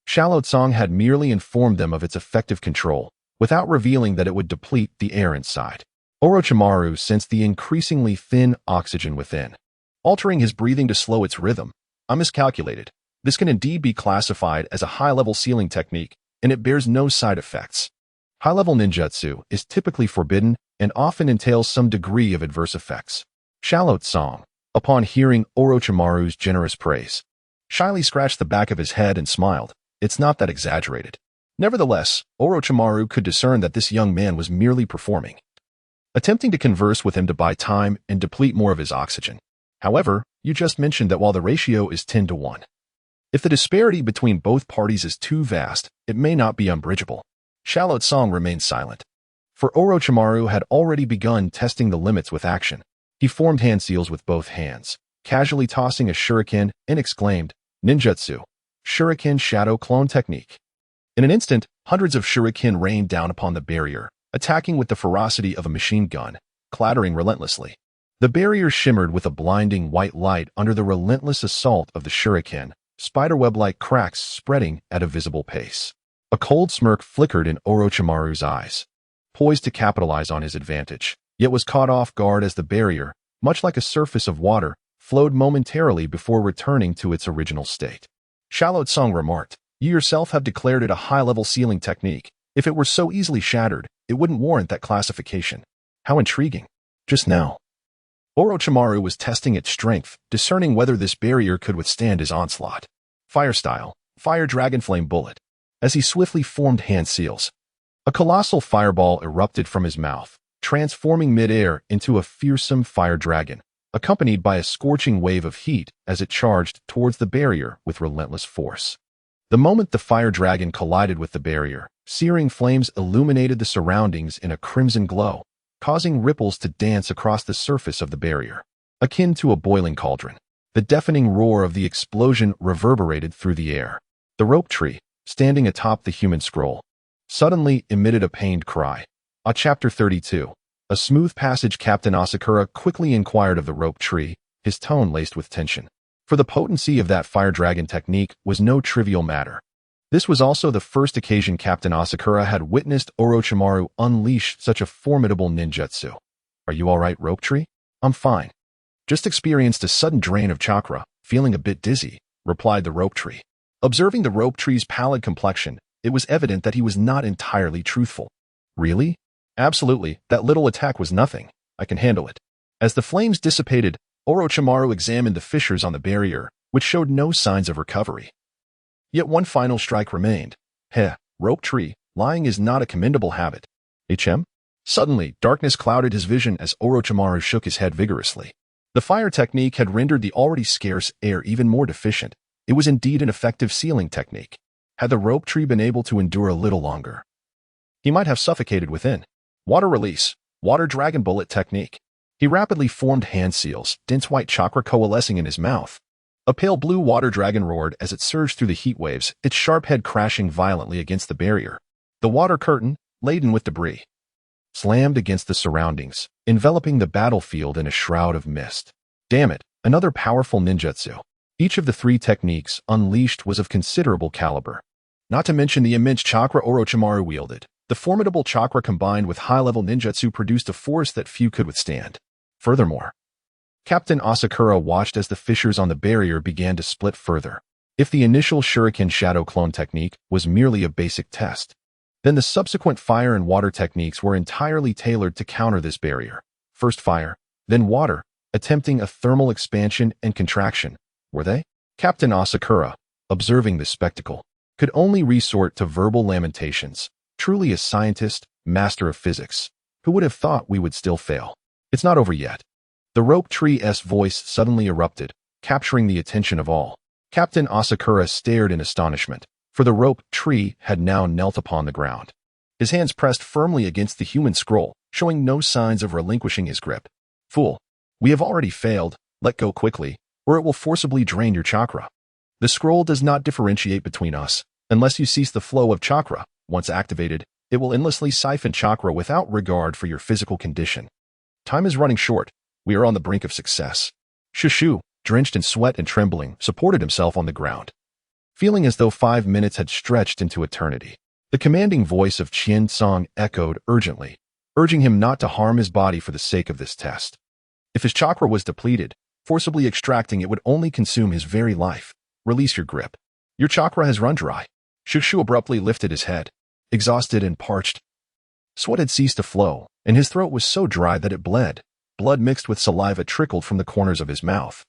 Shallotsong had merely informed them of its effective control, without revealing that it would deplete the air inside. Orochimaru sensed the increasingly thin oxygen within, altering his breathing to slow its rhythm. I miscalculated. This can indeed be classified as a high-level sealing technique, and it bears no side effects. High-level ninjutsu is typically forbidden and often entails some degree of adverse effects. Shallotsong, upon hearing Orochimaru's generous praise, shyly scratched the back of his head and smiled. It's not that exaggerated. Nevertheless, Orochimaru could discern that this young man was merely performing, attempting to converse with him to buy time and deplete more of his oxygen. However, you just mentioned that while the ratio is 10-1, if the disparity between both parties is too vast, it may not be unbridgeable. Shallotsong remained silent, for Orochimaru had already begun testing the limits with action. He formed hand seals with both hands, casually tossing a shuriken, and exclaimed, Ninjutsu. Shuriken Shadow Clone Technique. In an instant, hundreds of shuriken rained down upon the barrier, attacking with the ferocity of a machine gun, clattering relentlessly. The barrier shimmered with a blinding white light under the relentless assault of the shuriken, spiderweb-like cracks spreading at a visible pace. A cold smirk flickered in Orochimaru's eyes, poised to capitalize on his advantage, yet was caught off guard as the barrier, much like a surface of water, flowed momentarily before returning to its original state. Shallow Tsung remarked, "You yourself have declared it a high-level sealing technique. If it were so easily shattered, it wouldn't warrant that classification. How intriguing." Just now, Orochimaru was testing its strength, discerning whether this barrier could withstand his onslaught. Fire style, Fire Dragon Flame Bullet. As he swiftly formed hand seals, a colossal fireball erupted from his mouth, transforming mid-air into a fearsome fire dragon, accompanied by a scorching wave of heat as it charged towards the barrier with relentless force. The moment the fire dragon collided with the barrier, searing flames illuminated the surroundings in a crimson glow, causing ripples to dance across the surface of the barrier, akin to a boiling cauldron. The deafening roar of the explosion reverberated through the air. The rope tree, standing atop the human scroll, suddenly emitted a pained cry. Chapter 32. A smooth passage. Captain Asakura quickly inquired of the rope tree, his tone laced with tension. For the potency of that fire dragon technique was no trivial matter. This was also the first occasion Captain Asakura had witnessed Orochimaru unleash such a formidable ninjutsu. "Are you all right, rope tree?" "I'm fine. Just experienced a sudden drain of chakra, feeling a bit dizzy," replied the rope tree. Observing the rope tree's pallid complexion, it was evident that he was not entirely truthful. "Really?" "Absolutely, that little attack was nothing. I can handle it." As the flames dissipated, Orochimaru examined the fissures on the barrier, which showed no signs of recovery. Yet one final strike remained. Rope tree, lying is not a commendable habit. HM? Suddenly, darkness clouded his vision as Orochimaru shook his head vigorously. The fire technique had rendered the already scarce air even more deficient. It was indeed an effective sealing technique. Had the rope tree been able to endure a little longer, he might have suffocated within. Water release, Water Dragon Bullet Technique. He rapidly formed hand seals, dense white chakra coalescing in his mouth. A pale blue water dragon roared as it surged through the heat waves, its sharp head crashing violently against the barrier. The water curtain, laden with debris, slammed against the surroundings, enveloping the battlefield in a shroud of mist. Damn it, another powerful ninjutsu. Each of the three techniques unleashed was of considerable caliber. Not to mention the immense chakra Orochimaru wielded. The formidable chakra combined with high-level ninjutsu produced a force that few could withstand. Furthermore, Captain Asakura watched as the fissures on the barrier began to split further. If the initial Shuriken Shadow Clone technique was merely a basic test, then the subsequent fire and water techniques were entirely tailored to counter this barrier. First fire, then water, attempting a thermal expansion and contraction. Were they? Captain Asakura, observing this spectacle, could only resort to verbal lamentations. Truly a scientist, master of physics. Who would have thought we would still fail? It's not over yet. The rope tree's voice suddenly erupted, capturing the attention of all. Captain Asakura stared in astonishment, for the rope tree had now knelt upon the ground. His hands pressed firmly against the human scroll, showing no signs of relinquishing his grip. "Fool, we have already failed. Let go quickly, or it will forcibly drain your chakra. The scroll does not differentiate between us. Unless you cease the flow of chakra, once activated, it will endlessly siphon chakra without regard for your physical condition. Time is running short. We are on the brink of success." Shushu, drenched in sweat and trembling, supported himself on the ground, feeling as though 5 minutes had stretched into eternity. The commanding voice of Qian Song echoed urgently, urging him not to harm his body for the sake of this test. If his chakra was depleted, forcibly extracting it would only consume his very life. Release your grip. Your chakra has run dry. Shushu abruptly lifted his head, exhausted and parched. Sweat had ceased to flow, and his throat was so dry that it bled. Blood mixed with saliva trickled from the corners of his mouth.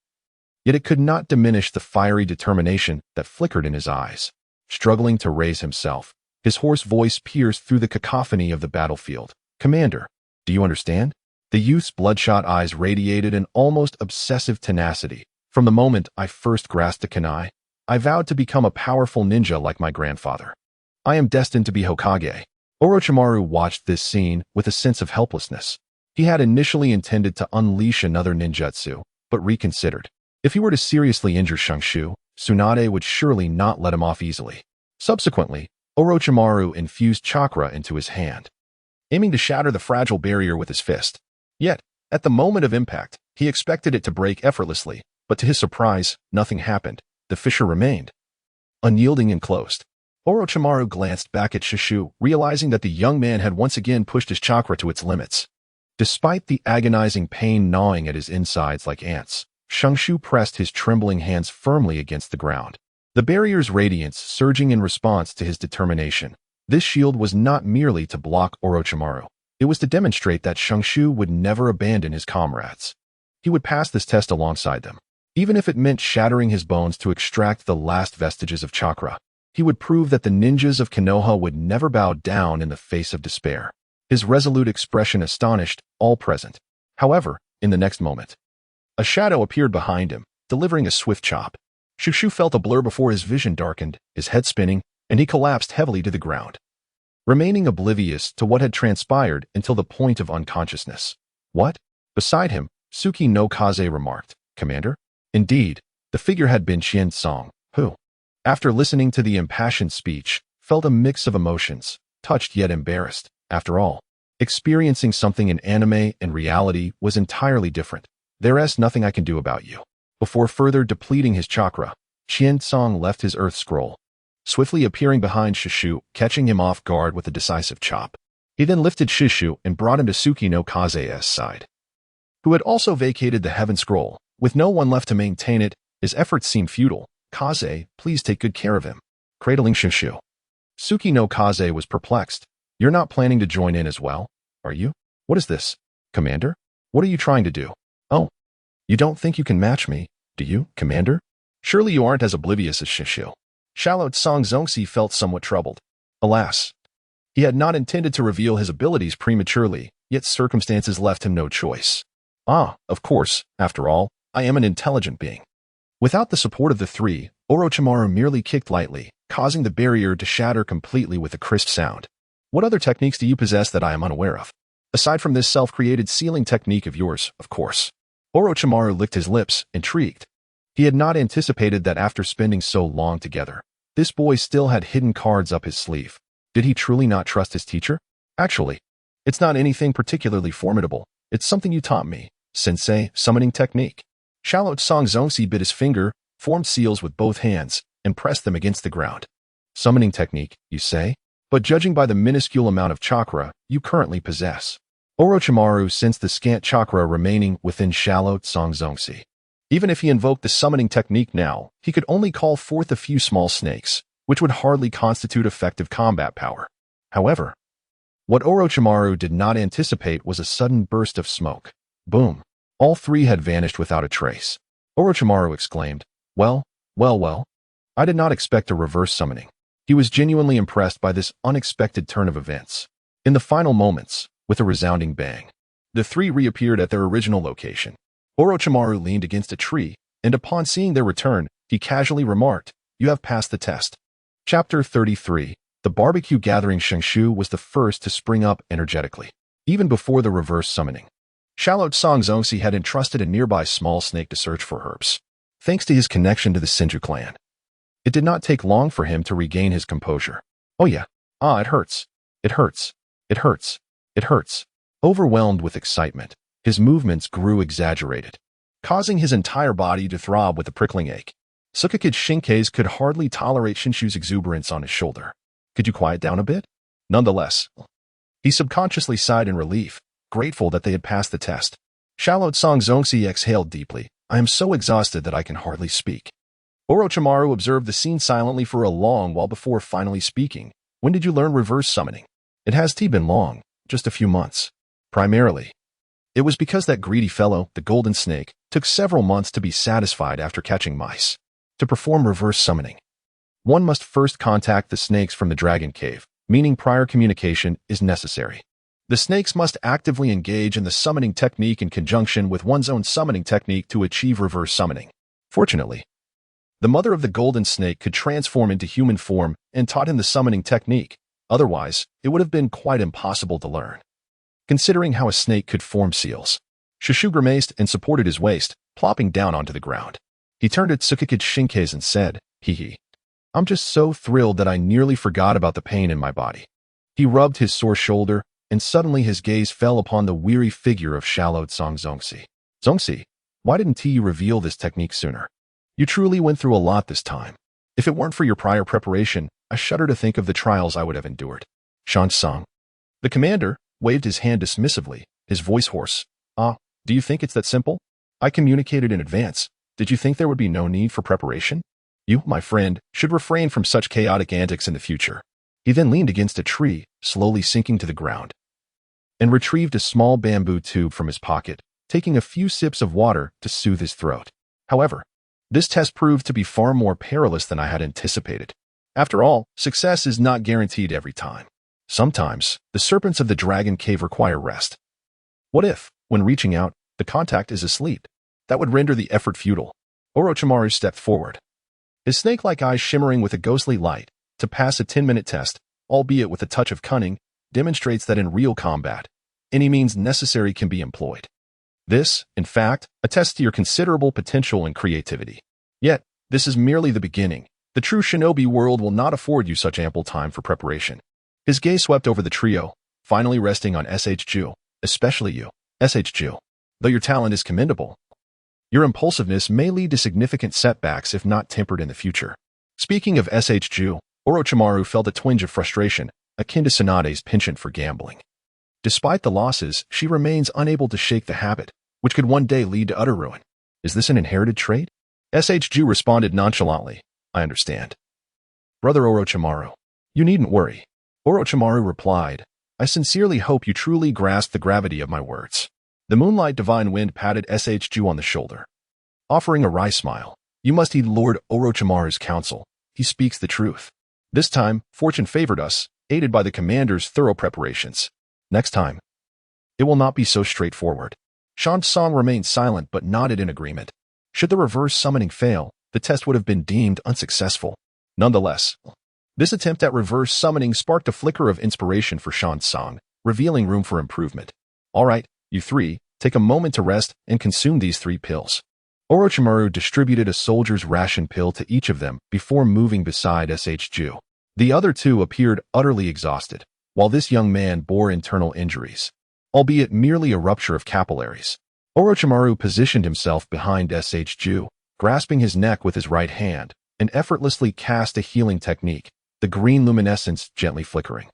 Yet it could not diminish the fiery determination that flickered in his eyes. Struggling to raise himself, his hoarse voice pierced through the cacophony of the battlefield. "Commander, do you understand?" The youth's bloodshot eyes radiated an almost obsessive tenacity. "From the moment I first grasped the kunai, I vowed to become a powerful ninja like my grandfather. I am destined to be Hokage." Orochimaru watched this scene with a sense of helplessness. He had initially intended to unleash another ninjutsu, but reconsidered. If he were to seriously injure Shungshu, Tsunade would surely not let him off easily. Subsequently, Orochimaru infused chakra into his hand, aiming to shatter the fragile barrier with his fist. Yet, at the moment of impact, he expected it to break effortlessly, but to his surprise, nothing happened. The fissure remained unyielding and closed. Orochimaru glanced back at Shoshu, realizing that the young man had once again pushed his chakra to its limits. Despite the agonizing pain gnawing at his insides like ants, Shoshu pressed his trembling hands firmly against the ground, the barrier's radiance surging in response to his determination. This shield was not merely to block Orochimaru. It was to demonstrate that Shoshu would never abandon his comrades. He would pass this test alongside them. Even if it meant shattering his bones to extract the last vestiges of chakra, he would prove that the ninjas of Kenoha would never bow down in the face of despair. His resolute expression astonished all present. However, in the next moment, a shadow appeared behind him, delivering a swift chop. Shoshu felt a blur before his vision darkened, his head spinning, and he collapsed heavily to the ground, remaining oblivious to what had transpired until the point of unconsciousness. What? Beside him, Tsuki no Kaze remarked, "Commander?" Indeed, the figure had been Qian Song, who, after listening to the impassioned speech, felt a mix of emotions, touched yet embarrassed. After all, experiencing something in anime and reality was entirely different. "There's nothing I can do about you." Before further depleting his chakra, Qian Song left his earth scroll, swiftly appearing behind Shoshu, catching him off guard with a decisive chop. He then lifted Shoshu and brought him to Tsuki no Kaze's side, who had also vacated the heaven scroll. With no one left to maintain it, his efforts seemed futile. "Kaze, please take good care of him." Cradling Shoshu, Tsuki no Kaze was perplexed. "You're not planning to join in as well, are you?" "What is this, Commander? What are you trying to do?" "Oh, you don't think you can match me, do you, Commander? Surely you aren't as oblivious as Shoshu." Shallot Song Zongxi felt somewhat troubled. Alas, he had not intended to reveal his abilities prematurely, yet circumstances left him no choice. "Ah, of course, after all, I am an intelligent being." Without the support of the three, Orochimaru merely kicked lightly, causing the barrier to shatter completely with a crisp sound. "What other techniques do you possess that I am unaware of? Aside from this self-created sealing technique of yours, of course." Orochimaru licked his lips, intrigued. He had not anticipated that after spending so long together, this boy still had hidden cards up his sleeve. Did he truly not trust his teacher? "Actually, it's not anything particularly formidable. It's something you taught me, Sensei, summoning technique." Shallot Song Zongxi bit his finger, formed seals with both hands, and pressed them against the ground. "Summoning technique, you say? But judging by the minuscule amount of chakra you currently possess." Orochimaru sensed the scant chakra remaining within Shallot Song Zongxi. Even if he invoked the summoning technique now, he could only call forth a few small snakes, which would hardly constitute effective combat power. However, what Orochimaru did not anticipate was a sudden burst of smoke. Boom. All three had vanished without a trace. Orochimaru exclaimed, well, I did not expect a reverse summoning." He was genuinely impressed by this unexpected turn of events. In the final moments, with a resounding bang, the three reappeared at their original location. Orochimaru leaned against a tree, and upon seeing their return, he casually remarked, "You have passed the test." Chapter 33. The barbecue gathering. Shoshu was the first to spring up energetically, even before the reverse summoning. Shallot Song Zongxi had entrusted a nearby small snake to search for herbs. Thanks to his connection to the Senju clan, it did not take long for him to regain his composure. "Oh yeah. It hurts. It hurts. It hurts. It hurts." Overwhelmed with excitement, his movements grew exaggerated, causing his entire body to throb with a prickling ache. Sukakid Shinkeis could hardly tolerate Shinshu's exuberance on his shoulder. "Could you quiet down a bit?" Nonetheless, he subconsciously sighed in relief, grateful that they had passed the test. Shallot Song Zongxi exhaled deeply. "I am so exhausted that I can hardly speak." Orochimaru observed the scene silently for a long while before finally speaking. "When did you learn reverse summoning?" "It has been long, just a few months. Primarily, it was because that greedy fellow, the golden snake, took several months to be satisfied after catching mice. To perform reverse summoning, one must first contact the snakes from the dragon cave, meaning prior communication is necessary. The snakes must actively engage in the summoning technique in conjunction with one's own summoning technique to achieve reverse summoning. Fortunately, the mother of the golden snake could transform into human form and taught him the summoning technique. Otherwise, it would have been quite impossible to learn. Considering how a snake could form seals, Shoshu grimaced and supported his waist, plopping down onto the ground. He turned to Tsukikage Shinkeis and said, hee hee. I'm just so thrilled that I nearly forgot about the pain in my body. He rubbed his sore shoulder, and suddenly his gaze fell upon the weary figure of Shallow Tsang Zongxi. Zongxi, why didn't you reveal this technique sooner? You truly went through a lot this time. If it weren't for your prior preparation, I shudder to think of the trials I would have endured. Shan Tsang. The commander waved his hand dismissively, his voice hoarse. Do you think it's that simple? I communicated in advance. Did you think there would be no need for preparation? You, my friend, should refrain from such chaotic antics in the future. He then leaned against a tree, slowly sinking to the ground, and retrieved a small bamboo tube from his pocket, taking a few sips of water to soothe his throat. However, this test proved to be far more perilous than I had anticipated. After all, success is not guaranteed every time. Sometimes, the serpents of the dragon cave require rest. What if, when reaching out, the contact is asleep? That would render the effort futile. Orochimaru stepped forward, his snake-like eyes shimmering with a ghostly light. To pass a 10-minute test, albeit with a touch of cunning, demonstrates that in real combat, any means necessary can be employed. This, in fact, attests to your considerable potential and creativity. Yet, this is merely the beginning. The true shinobi world will not afford you such ample time for preparation. His gaze swept over the trio, finally resting on SH-Ju, especially you, SH-Ju. Though your talent is commendable, your impulsiveness may lead to significant setbacks if not tempered in the future. Speaking of SH-Ju, Orochimaru felt a twinge of frustration, akin to Tsunade's penchant for gambling. Despite the losses, she remains unable to shake the habit, which could one day lead to utter ruin. Is this an inherited trait? SH-Ju responded nonchalantly. I understand. Brother Orochimaru, you needn't worry. Orochimaru replied, I sincerely hope you truly grasp the gravity of my words. The moonlight divine wind patted SH-Ju on the shoulder, offering a wry smile. You must heed Lord Orochimaru's counsel. He speaks the truth. This time, fortune favored us, aided by the commander's thorough preparations. Next time, it will not be so straightforward. Shan Tsang remained silent but nodded in agreement. Should the reverse summoning fail, the test would have been deemed unsuccessful. Nonetheless, this attempt at reverse summoning sparked a flicker of inspiration for Shan Tsang, revealing room for improvement. All right, you three, take a moment to rest and consume these 3 pills. Orochimaru distributed a soldier's ration pill to each of them before moving beside SH-Ju. The other 2 appeared utterly exhausted, while this young man bore internal injuries, albeit merely a rupture of capillaries. Orochimaru positioned himself behind SH-Ju, grasping his neck with his right hand, and effortlessly cast a healing technique, the green luminescence gently flickering.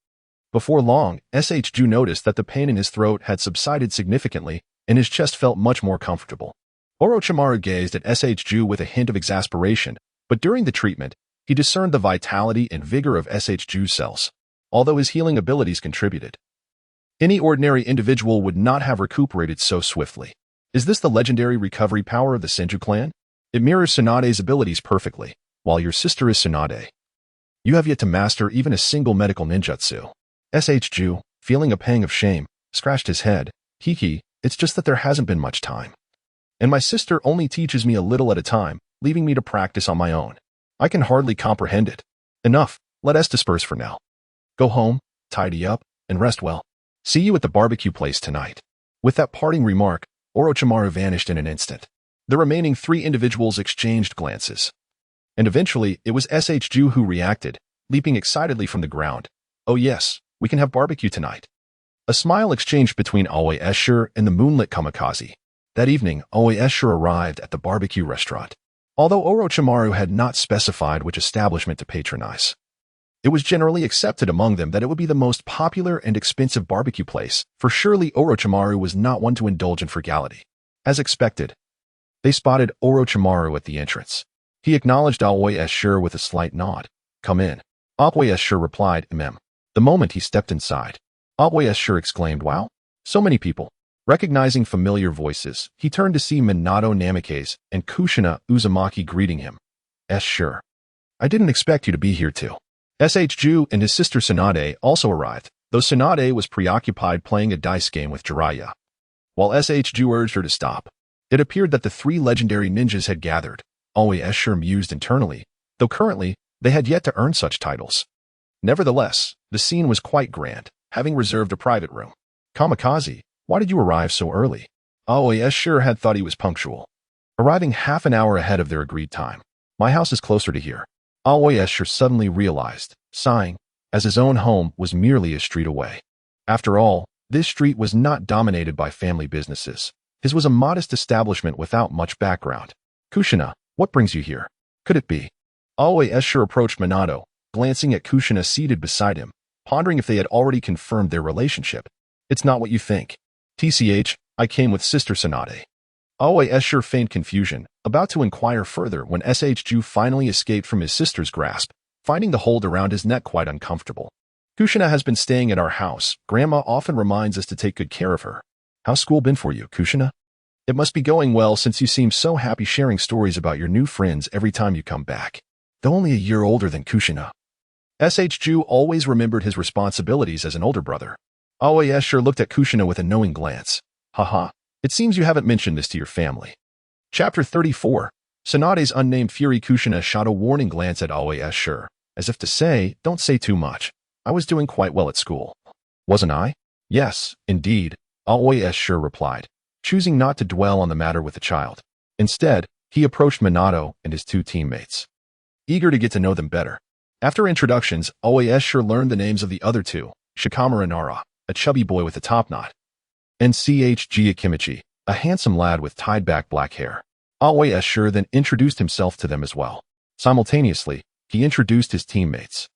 Before long, SH-Ju noticed that the pain in his throat had subsided significantly, and his chest felt much more comfortable. Orochimaru gazed at SH-Ju with a hint of exasperation, but during the treatment, he discerned the vitality and vigor of SH-Ju's cells, although his healing abilities contributed. Any ordinary individual would not have recuperated so swiftly. Is this the legendary recovery power of the Senju clan? It mirrors Tsunade's abilities perfectly, while your sister is Tsunade. You have yet to master even a single medical ninjutsu. SH-Ju, feeling a pang of shame, scratched his head. Hee, it's just that there hasn't been much time. And my sister only teaches me a little at a time, leaving me to practice on my own. I can hardly comprehend it. Enough, let us disperse for now. Go home, tidy up, and rest well. See you at the barbecue place tonight. With that parting remark, Orochimaru vanished in an instant. The remaining 3 individuals exchanged glances. And eventually, it was SH-Ju who reacted, leaping excitedly from the ground. Oh yes, we can have barbecue tonight. A smile exchanged between Aoi Escher and the moonlit kamikaze. That evening, Aoi Escher arrived at the barbecue restaurant. Although Orochimaru had not specified which establishment to patronize, it was generally accepted among them that it would be the most popular and expensive barbecue place, for surely Orochimaru was not one to indulge in frugality. As expected, they spotted Orochimaru at the entrance. He acknowledged Aoi Escher with a slight nod. Come in. Aoi Escher replied, The moment he stepped inside, Aoi Escher exclaimed, Wow, so many people. Recognizing familiar voices, he turned to see Minato Namikaze and Kushina Uzumaki greeting him. Sure. I didn't expect you to be here too. SH-Ju and his sister Tsunade also arrived, though Tsunade was preoccupied playing a dice game with Jiraiya. While SH-Ju urged her to stop, it appeared that the 3 legendary ninjas had gathered. Aoi Escher mused internally, though currently they had yet to earn such titles. Nevertheless, the scene was quite grand, having reserved a private room. Kamikaze, why did you arrive so early? Aoi Escher had thought he was punctual. arriving half an hour ahead of their agreed time. My house is closer to here. Aoi Escher suddenly realized, sighing, as his own home was merely a street away. After all, this street was not dominated by family businesses. His was a modest establishment without much background. Kushina, what brings you here? Could it be? Aoi Escher approached Minato, glancing at Kushina seated beside him, pondering if they had already confirmed their relationship. It's not what you think. TCH, I came with Sister Tsunade. Aoi Escher feigned confusion, about to inquire further when SHU finally escaped from his sister's grasp, finding the hold around his neck quite uncomfortable. Kushina has been staying at our house. Grandma often reminds us to take good care of her. How's school been for you, Kushina? It must be going well since you seem so happy sharing stories about your new friends every time you come back. Though only a year older than Kushina. SHU always remembered his responsibilities as an older brother. Aoi Escher looked at Kushina with a knowing glance. Haha, it seems you haven't mentioned this to your family. Chapter 34. Tsunade's unnamed fury. Kushina shot a warning glance at Aoi Escher, as if to say, don't say too much. I was doing quite well at school. Wasn't I? Yes, indeed, Aoi Escher replied, choosing not to dwell on the matter with the child. Instead, he approached Minato and his two teammates, eager to get to know them better. After introductions, Aoi Escher learned the names of the other two, Shikamaru Nara, a chubby boy with a top knot, and Chouji Akimichi, a handsome lad with tied-back black hair. Aoi Escher then introduced himself to them as well. Simultaneously, he introduced his teammates,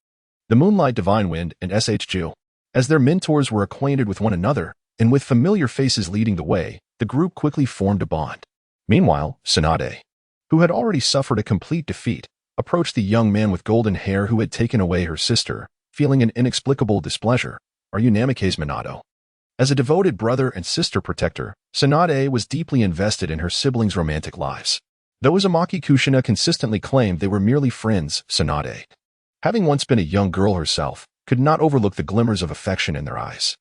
the Moonlight Divine Wind and SHU. As their mentors were acquainted with one another, and with familiar faces leading the way, the group quickly formed a bond. Meanwhile, Tsunade, who had already suffered a complete defeat, approached the young man with golden hair who had taken away her sister, feeling an inexplicable displeasure. Are you Namikaze Minato? As a devoted brother and sister protector, Tsunade was deeply invested in her siblings' romantic lives. Though Uzumaki Kushina consistently claimed they were merely friends, Tsunade, having once been a young girl herself, could not overlook the glimmers of affection in their eyes.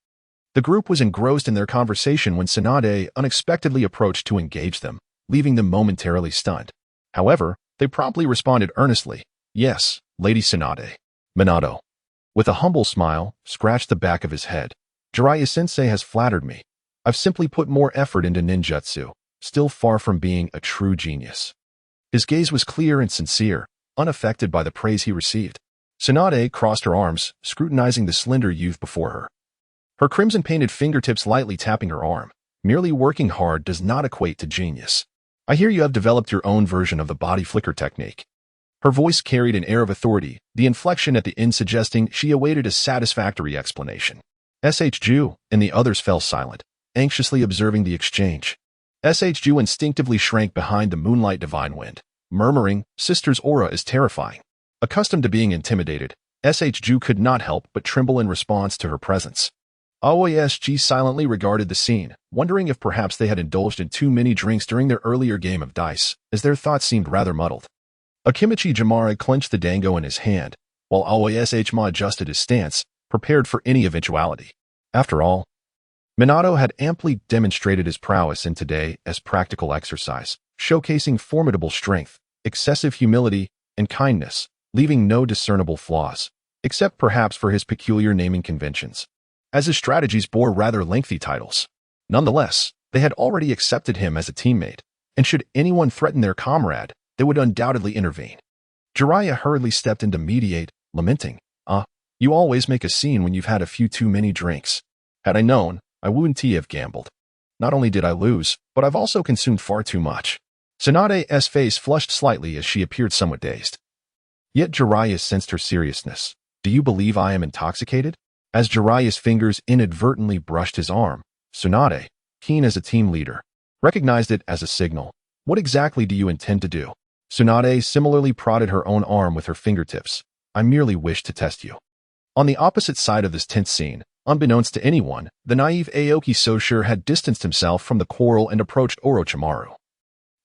The group was engrossed in their conversation when Tsunade unexpectedly approached to engage them, leaving them momentarily stunned. However, they promptly responded earnestly, yes, Lady Tsunade. Minato, with a humble smile, scratched the back of his head. Jiraiya-sensei has flattered me. I've simply put more effort into ninjutsu, still far from being a true genius. His gaze was clear and sincere, unaffected by the praise he received. Tsunade crossed her arms, scrutinizing the slender youth before her, her crimson-painted fingertips lightly tapping her arm. Merely working hard does not equate to genius. I hear you have developed your own version of the body flicker technique. Her voice carried an air of authority, the inflection at the end suggesting she awaited a satisfactory explanation. SHU and the others fell silent, anxiously observing the exchange. SHU instinctively shrank behind the Moonlight Divine Wind, murmuring, Sister's aura is terrifying. Accustomed to being intimidated, SHU could not help but tremble in response to her presence. Aoi Escher silently regarded the scene, wondering if perhaps they had indulged in too many drinks during their earlier game of dice, as their thoughts seemed rather muddled. Akimichi Jamara clenched the dango in his hand, while Aoi Shma adjusted his stance, prepared for any eventuality. After all, Minato had amply demonstrated his prowess in today as practical exercise, showcasing formidable strength, excessive humility, and kindness, leaving no discernible flaws, except perhaps for his peculiar naming conventions, as his strategies bore rather lengthy titles. Nonetheless, they had already accepted him as a teammate, and should anyone threaten their comrade, they would undoubtedly intervene. Jiraiya hurriedly stepped in to mediate, lamenting, you always make a scene when you've had a few too many drinks. Had I known, I wouldn't have gambled. Not only did I lose, but I've also consumed far too much. Tsunade's face flushed slightly as she appeared somewhat dazed. Yet Jiraiya sensed her seriousness. Do you believe I am intoxicated? As Jiraiya's fingers inadvertently brushed his arm, Tsunade, keen as a team leader, recognized it as a signal. What exactly do you intend to do? Tsunade similarly prodded her own arm with her fingertips. I merely wish to test you. On the opposite side of this tense scene, unbeknownst to anyone, the naive Aoki Soshiro had distanced himself from the quarrel and approached Orochimaru,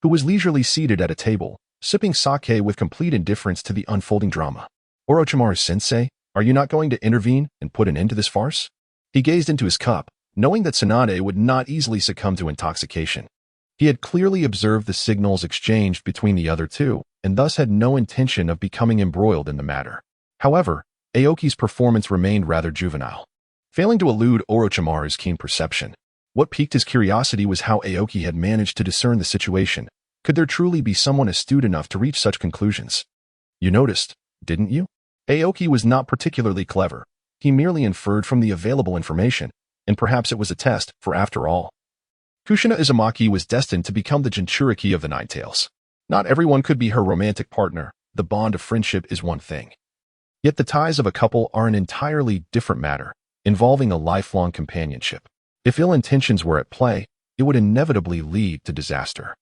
who was leisurely seated at a table, sipping sake with complete indifference to the unfolding drama. Orochimaru-sensei, are you not going to intervene and put an end to this farce? He gazed into his cup, knowing that Tsunade would not easily succumb to intoxication. He had clearly observed the signals exchanged between the other two, and thus had no intention of becoming embroiled in the matter. However, Aoki's performance remained rather juvenile, failing to elude Orochimaru's keen perception. What piqued his curiosity was how Aoki had managed to discern the situation, Could there truly be someone astute enough to reach such conclusions? You noticed, didn't you? Aoki was not particularly clever. He merely inferred from the available information, and perhaps it was a test, for after all, Kushina Izumaki was destined to become the Jinchuriki of the Nine Tails. Not everyone could be her romantic partner. The bond of friendship is one thing. Yet the ties of a couple are an entirely different matter, involving a lifelong companionship. If ill intentions were at play, it would inevitably lead to disaster.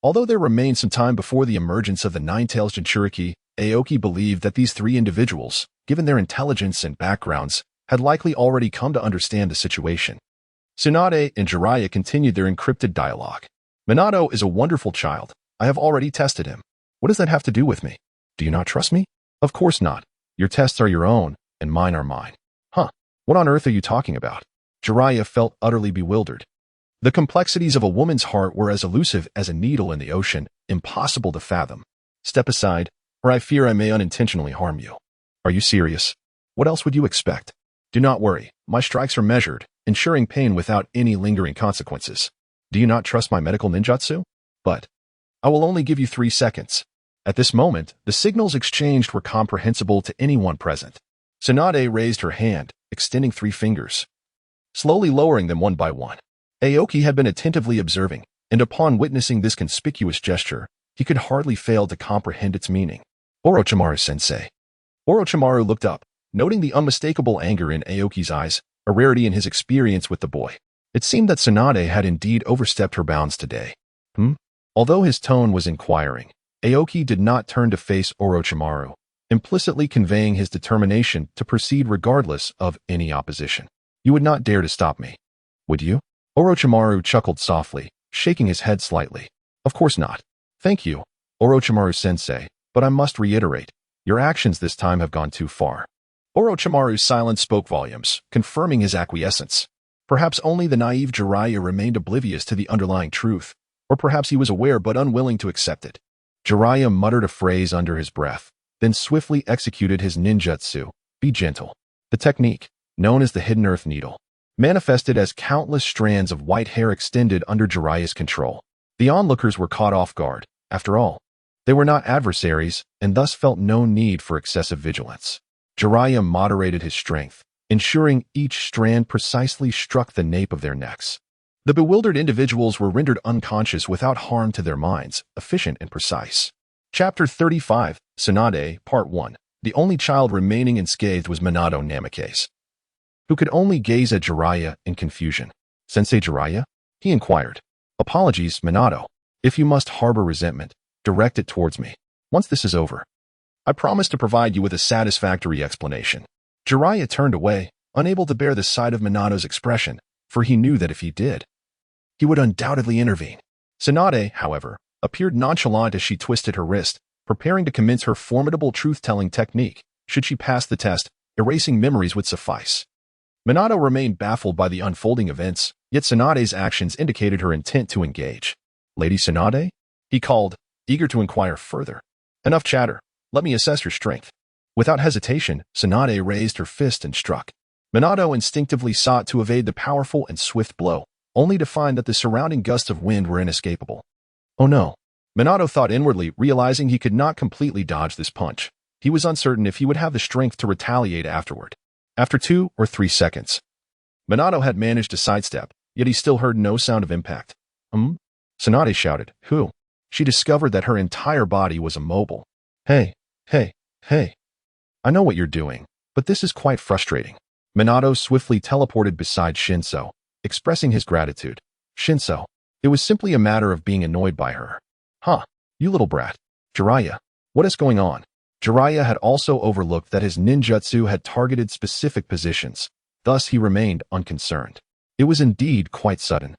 Although there remained some time before the emergence of the Nine Tails Jinchuriki, Aoki believed that these three individuals, given their intelligence and backgrounds, had likely already come to understand the situation. Tsunade and Jiraiya continued their encrypted dialogue. Minato is a wonderful child. I have already tested him. What does that have to do with me? Do you not trust me? Of course not. Your tests are your own, and mine are mine. Huh? What on earth are you talking about? Jiraiya felt utterly bewildered. The complexities of a woman's heart were as elusive as a needle in the ocean, impossible to fathom. Step aside, or I fear I may unintentionally harm you. Are you serious? What else would you expect? Do not worry, my strikes are measured, ensuring pain without any lingering consequences. Do you not trust my medical ninjutsu? But I will only give you 3 seconds. At this moment, the signals exchanged were comprehensible to anyone present. Tsunade raised her hand, extending 3 fingers, slowly lowering them one by one. Aoki had been attentively observing, and upon witnessing this conspicuous gesture, he could hardly fail to comprehend its meaning. Orochimaru-sensei. Orochimaru looked up, noting the unmistakable anger in Aoki's eyes, a rarity in his experience with the boy. It seemed that Tsunade had indeed overstepped her bounds today. Although his tone was inquiring, Aoki did not turn to face Orochimaru, implicitly conveying his determination to proceed regardless of any opposition. You would not dare to stop me, would you? Orochimaru chuckled softly, shaking his head slightly. Of course not. Thank you, Orochimaru-sensei, but I must reiterate, your actions this time have gone too far. Orochimaru's silence spoke volumes, confirming his acquiescence. Perhaps only the naive Jiraiya remained oblivious to the underlying truth, or perhaps he was aware but unwilling to accept it. Jiraiya muttered a phrase under his breath, then swiftly executed his ninjutsu, Be Gentle. The technique, known as the Hidden Earth Needle, manifested as countless strands of white hair extended under Jiraiya's control. The onlookers were caught off guard. After all, they were not adversaries and thus felt no need for excessive vigilance. Jiraiya moderated his strength, ensuring each strand precisely struck the nape of their necks. The bewildered individuals were rendered unconscious without harm to their minds, efficient and precise. Chapter 35, Tsunade, Part 1. The only child remaining unscathed was Minato Namikaze, who could only gaze at Jiraiya in confusion. Sensei Jiraiya? He inquired. Apologies, Minato. If you must harbor resentment, direct it towards me. Once this is over, I promise to provide you with a satisfactory explanation. Jiraiya turned away, unable to bear the sight of Minato's expression, for he knew that if he did, he would undoubtedly intervene. Tsunade, however, appeared nonchalant as she twisted her wrist, preparing to commence her formidable truth-telling technique. Should she pass the test, erasing memories would suffice. Minato remained baffled by the unfolding events, yet Tsunade's actions indicated her intent to engage. Lady Tsunade? He called, eager to inquire further. Enough chatter. Let me assess your strength. Without hesitation, Tsunade raised her fist and struck. Minato instinctively sought to evade the powerful and swift blow, only to find that the surrounding gusts of wind were inescapable. Oh no. Minato thought inwardly, realizing he could not completely dodge this punch. He was uncertain if he would have the strength to retaliate afterward. After 2 or 3 seconds, Minato had managed to sidestep, yet he still heard no sound of impact. Tsunade shouted, Who? She discovered that her entire body was immobile. Hey. I know what you're doing, but this is quite frustrating. Minato swiftly teleported beside Shinso, expressing his gratitude. Shinso, it was simply a matter of being annoyed by her. Huh, you little brat. Jiraiya, what is going on? Jiraiya had also overlooked that his ninjutsu had targeted specific positions, thus he remained unconcerned. It was indeed quite sudden.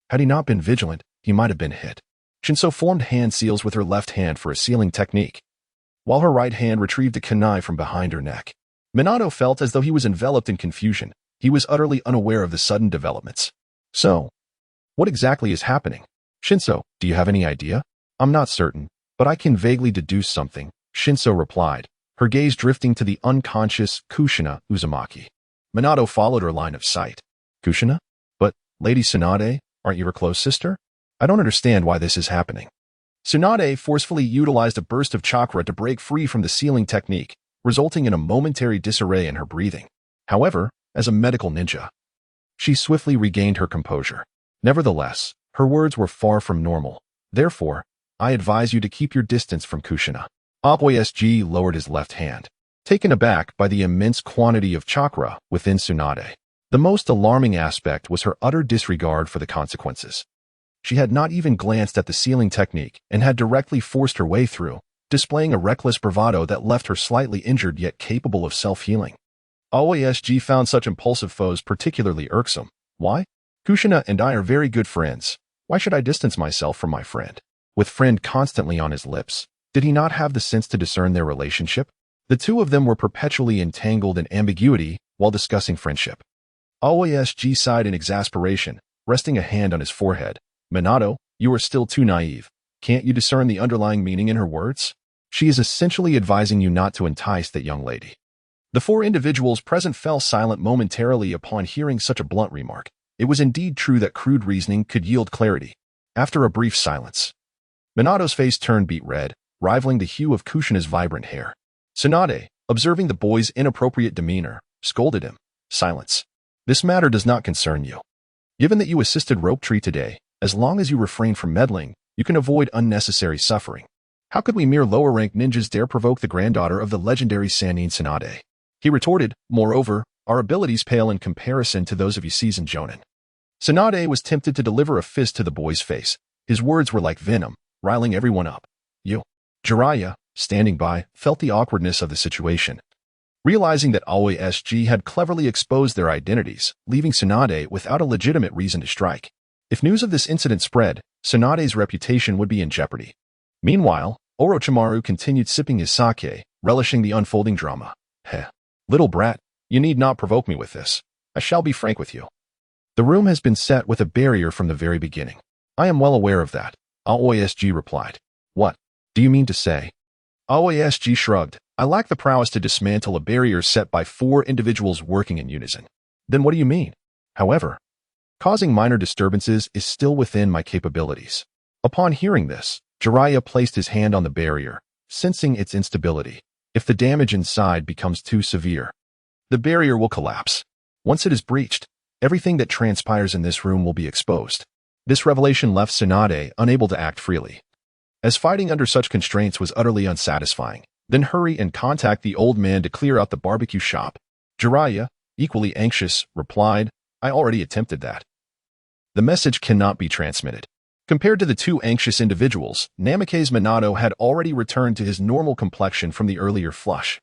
Had he not been vigilant, he might have been hit. Shinso formed hand seals with her left hand for a sealing technique, while her right hand retrieved a kunai from behind her neck. Minato felt as though he was enveloped in confusion. He was utterly unaware of the sudden developments. So, what exactly is happening? Shinso, do you have any idea? I'm not certain, but I can vaguely deduce something, Shinso replied, her gaze drifting to the unconscious Kushina Uzumaki. Minato followed her line of sight. Kushina? But, Lady Tsunade, aren't you her close sister? I don't understand why this is happening. Tsunade forcefully utilized a burst of chakra to break free from the sealing technique, resulting in a momentary disarray in her breathing. However, as a medical ninja, she swiftly regained her composure. Nevertheless, her words were far from normal. Therefore, I advise you to keep your distance from Kushina. Aoi lowered his left hand, taken aback by the immense quantity of chakra within Tsunade. The most alarming aspect was her utter disregard for the consequences. She had not even glanced at the sealing technique and had directly forced her way through, displaying a reckless bravado that left her slightly injured yet capable of self-healing. Aoi found such impulsive foes particularly irksome. Why? Kushina and I are very good friends. Why should I distance myself from my friend? With friend constantly on his lips, did he not have the sense to discern their relationship? The two of them were perpetually entangled in ambiguity while discussing friendship. Aoi sighed in exasperation, resting a hand on his forehead. Minato, you are still too naive. Can't you discern the underlying meaning in her words? She is essentially advising you not to entice that young lady. The four individuals present fell silent momentarily upon hearing such a blunt remark. It was indeed true that crude reasoning could yield clarity. After a brief silence, Minato's face turned beet red, rivaling the hue of Kushina's vibrant hair. Tsunade, observing the boy's inappropriate demeanor, scolded him. Silence. This matter does not concern you. Given that you assisted Rope Tree today, as long as you refrain from meddling, you can avoid unnecessary suffering. How could we mere lower-ranked ninjas dare provoke the granddaughter of the legendary Sanin Tsunade? He retorted, moreover, our abilities pale in comparison to those of you seasoned jonin. Tsunade was tempted to deliver a fist to the boy's face. His words were like venom, riling everyone up. You. Jiraiya, standing by, felt the awkwardness of the situation. Realizing that Aoi had cleverly exposed their identities, leaving Tsunade without a legitimate reason to strike. If news of this incident spread, Tsunade's reputation would be in jeopardy. Meanwhile, Orochimaru continued sipping his sake, relishing the unfolding drama. Heh. Little brat, you need not provoke me with this. I shall be frank with you. The room has been set with a barrier from the very beginning. I am well aware of that, Aoi replied. What do you mean to say? Aoi shrugged. I lack the prowess to dismantle a barrier set by four individuals working in unison. Then what do you mean? However, causing minor disturbances is still within my capabilities. Upon hearing this, Jiraiya placed his hand on the barrier, sensing its instability. If the damage inside becomes too severe, the barrier will collapse. Once it is breached, everything that transpires in this room will be exposed. This revelation left Tsunade unable to act freely. As fighting under such constraints was utterly unsatisfying, then hurry and contact the old man to clear out the barbecue shop. Jiraiya, equally anxious, replied, I already attempted that. The message cannot be transmitted. Compared to the two anxious individuals, Namake's Minato had already returned to his normal complexion from the earlier flush,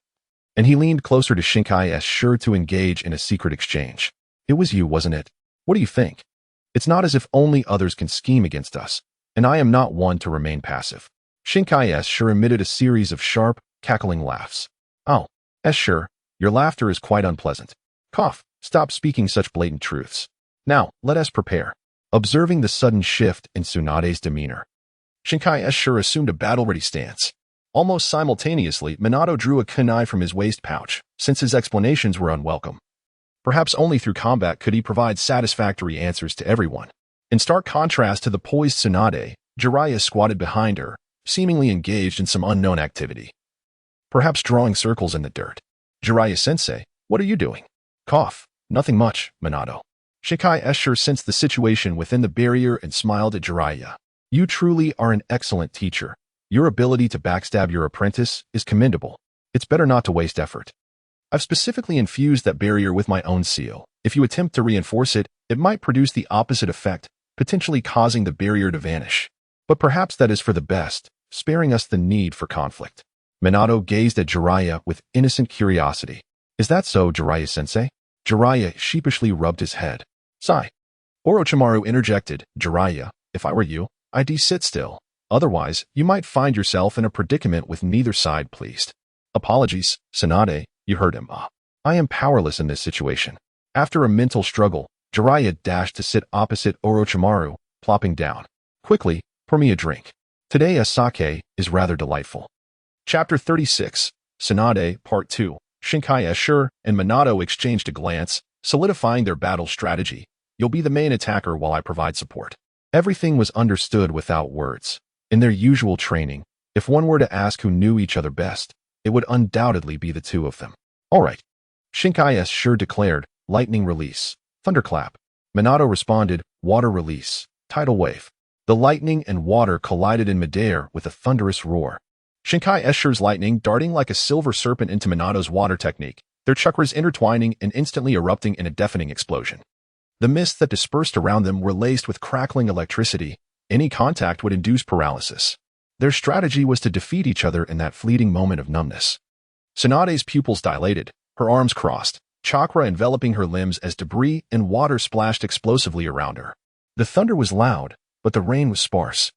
and he leaned closer to Shinkai sure to engage in a secret exchange. It was you, wasn't it? What do you think? It's not as if only others can scheme against us, and I am not one to remain passive. Shinkai sure emitted a series of sharp, cackling laughs. Oh, sure, your laughter is quite unpleasant. Cough, stop speaking such blatant truths. Now, let us prepare. Observing the sudden shift in Tsunade's demeanor, Shinkai sure assumed a battle-ready stance. Almost simultaneously, Minato drew a kunai from his waist pouch, since his explanations were unwelcome. Perhaps only through combat could he provide satisfactory answers to everyone. In stark contrast to the poised Tsunade, Jiraiya squatted behind her, seemingly engaged in some unknown activity. Perhaps drawing circles in the dirt. Jiraiya-sensei, what are you doing? Cough. Nothing much, Minato. Shinkai sure sensed the situation within the barrier and smiled at Jiraiya. You truly are an excellent teacher. Your ability to backstab your apprentice is commendable. It's better not to waste effort. I've specifically infused that barrier with my own seal. If you attempt to reinforce it, it might produce the opposite effect, potentially causing the barrier to vanish. But perhaps that is for the best, sparing us the need for conflict. Minato gazed at Jiraiya with innocent curiosity. Is that so, Jiraiya-sensei? Jiraiya sheepishly rubbed his head. Sigh. Orochimaru interjected, Jiraiya, if I were you, I'd sit still. Otherwise, you might find yourself in a predicament with neither side pleased. Apologies, Tsunade, you heard him. I am powerless in this situation. After a mental struggle, Jiraiya dashed to sit opposite Orochimaru, plopping down. Quickly, pour me a drink. Today a sake is rather delightful. Chapter 36, Tsunade, Part 2. Shinkai sure and Minato exchanged a glance, solidifying their battle strategy. You'll be the main attacker while I provide support. Everything was understood without words. In their usual training, if one were to ask who knew each other best, it would undoubtedly be the two of them. All right. Shinkai's sure declared, lightning release, thunderclap. Minato responded, water release, tidal wave. The lightning and water collided in midair with a thunderous roar. Shinkai Escher's lightning darting like a silver serpent into Minato's water technique, their chakras intertwining and instantly erupting in a deafening explosion. The mists that dispersed around them were laced with crackling electricity. Any contact would induce paralysis. Their strategy was to defeat each other in that fleeting moment of numbness. Tsunade's pupils dilated, her arms crossed, chakra enveloping her limbs as debris and water splashed explosively around her. The thunder was loud, but the rain was sparse.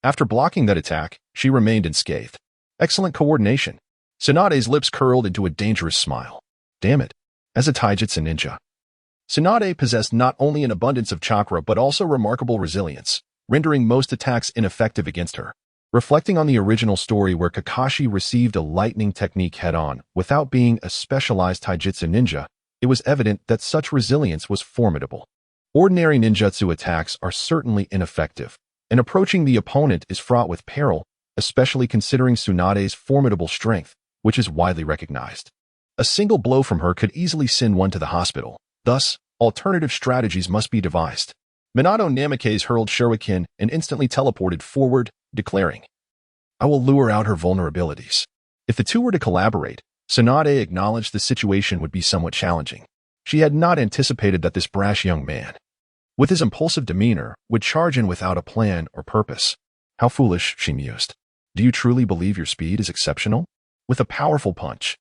After blocking that attack, she remained unscathed. Excellent coordination. Tsunade's lips curled into a dangerous smile. Damn it. As a taijutsu ninja, Tsunade possessed not only an abundance of chakra but also remarkable resilience, rendering most attacks ineffective against her. Reflecting on the original story where Kakashi received a lightning technique head-on without being a specialized taijutsu ninja, it was evident that such resilience was formidable. Ordinary ninjutsu attacks are certainly ineffective, and approaching the opponent is fraught with peril, especially considering Tsunade's formidable strength, which is widely recognized. A single blow from her could easily send one to the hospital. Thus, alternative strategies must be devised. Minato Namikaze hurled Shuriken and instantly teleported forward, declaring, I will lure out her vulnerabilities. If the two were to collaborate, Tsunade acknowledged the situation would be somewhat challenging. She had not anticipated that this brash young man, with his impulsive demeanor, would charge in without a plan or purpose. How foolish, she mused. Do you truly believe your speed is exceptional? With a powerful punch,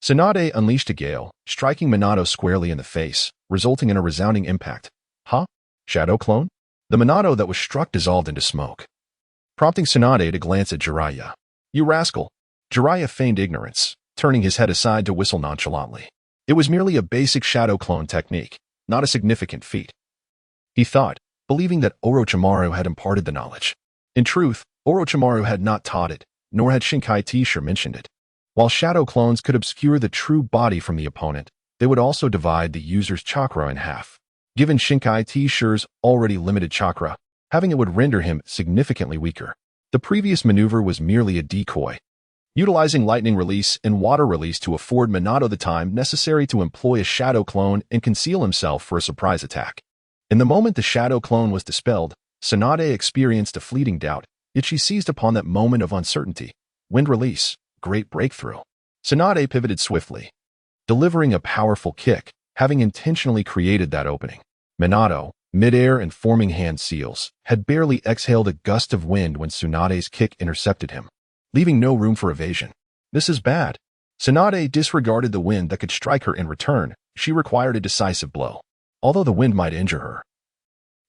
Tsunade unleashed a gale, striking Minato squarely in the face, resulting in a resounding impact. Huh? Shadow clone? The Minato that was struck dissolved into smoke, prompting Tsunade to glance at Jiraiya. You rascal! Jiraiya feigned ignorance, turning his head aside to whistle nonchalantly. It was merely a basic shadow clone technique, not a significant feat, he thought, believing that Orochimaru had imparted the knowledge. In truth, Orochimaru had not taught it, nor had Shinkai T-Shirt mentioned it. While shadow clones could obscure the true body from the opponent, they would also divide the user's chakra in half. Given Shinkai T-Shirt's already limited chakra, having it would render him significantly weaker. The previous maneuver was merely a decoy, utilizing lightning release and water release to afford Minato the time necessary to employ a shadow clone and conceal himself for a surprise attack. In the moment the shadow clone was dispelled, Tsunade experienced a fleeting doubt, yet she seized upon that moment of uncertainty. Wind release. Great breakthrough. Tsunade pivoted swiftly, delivering a powerful kick, having intentionally created that opening. Minato, midair and forming hand seals, had barely exhaled a gust of wind when Tsunade's kick intercepted him, leaving no room for evasion. This is bad. Tsunade disregarded the wind that could strike her in return. She required a decisive blow, although the wind might injure her.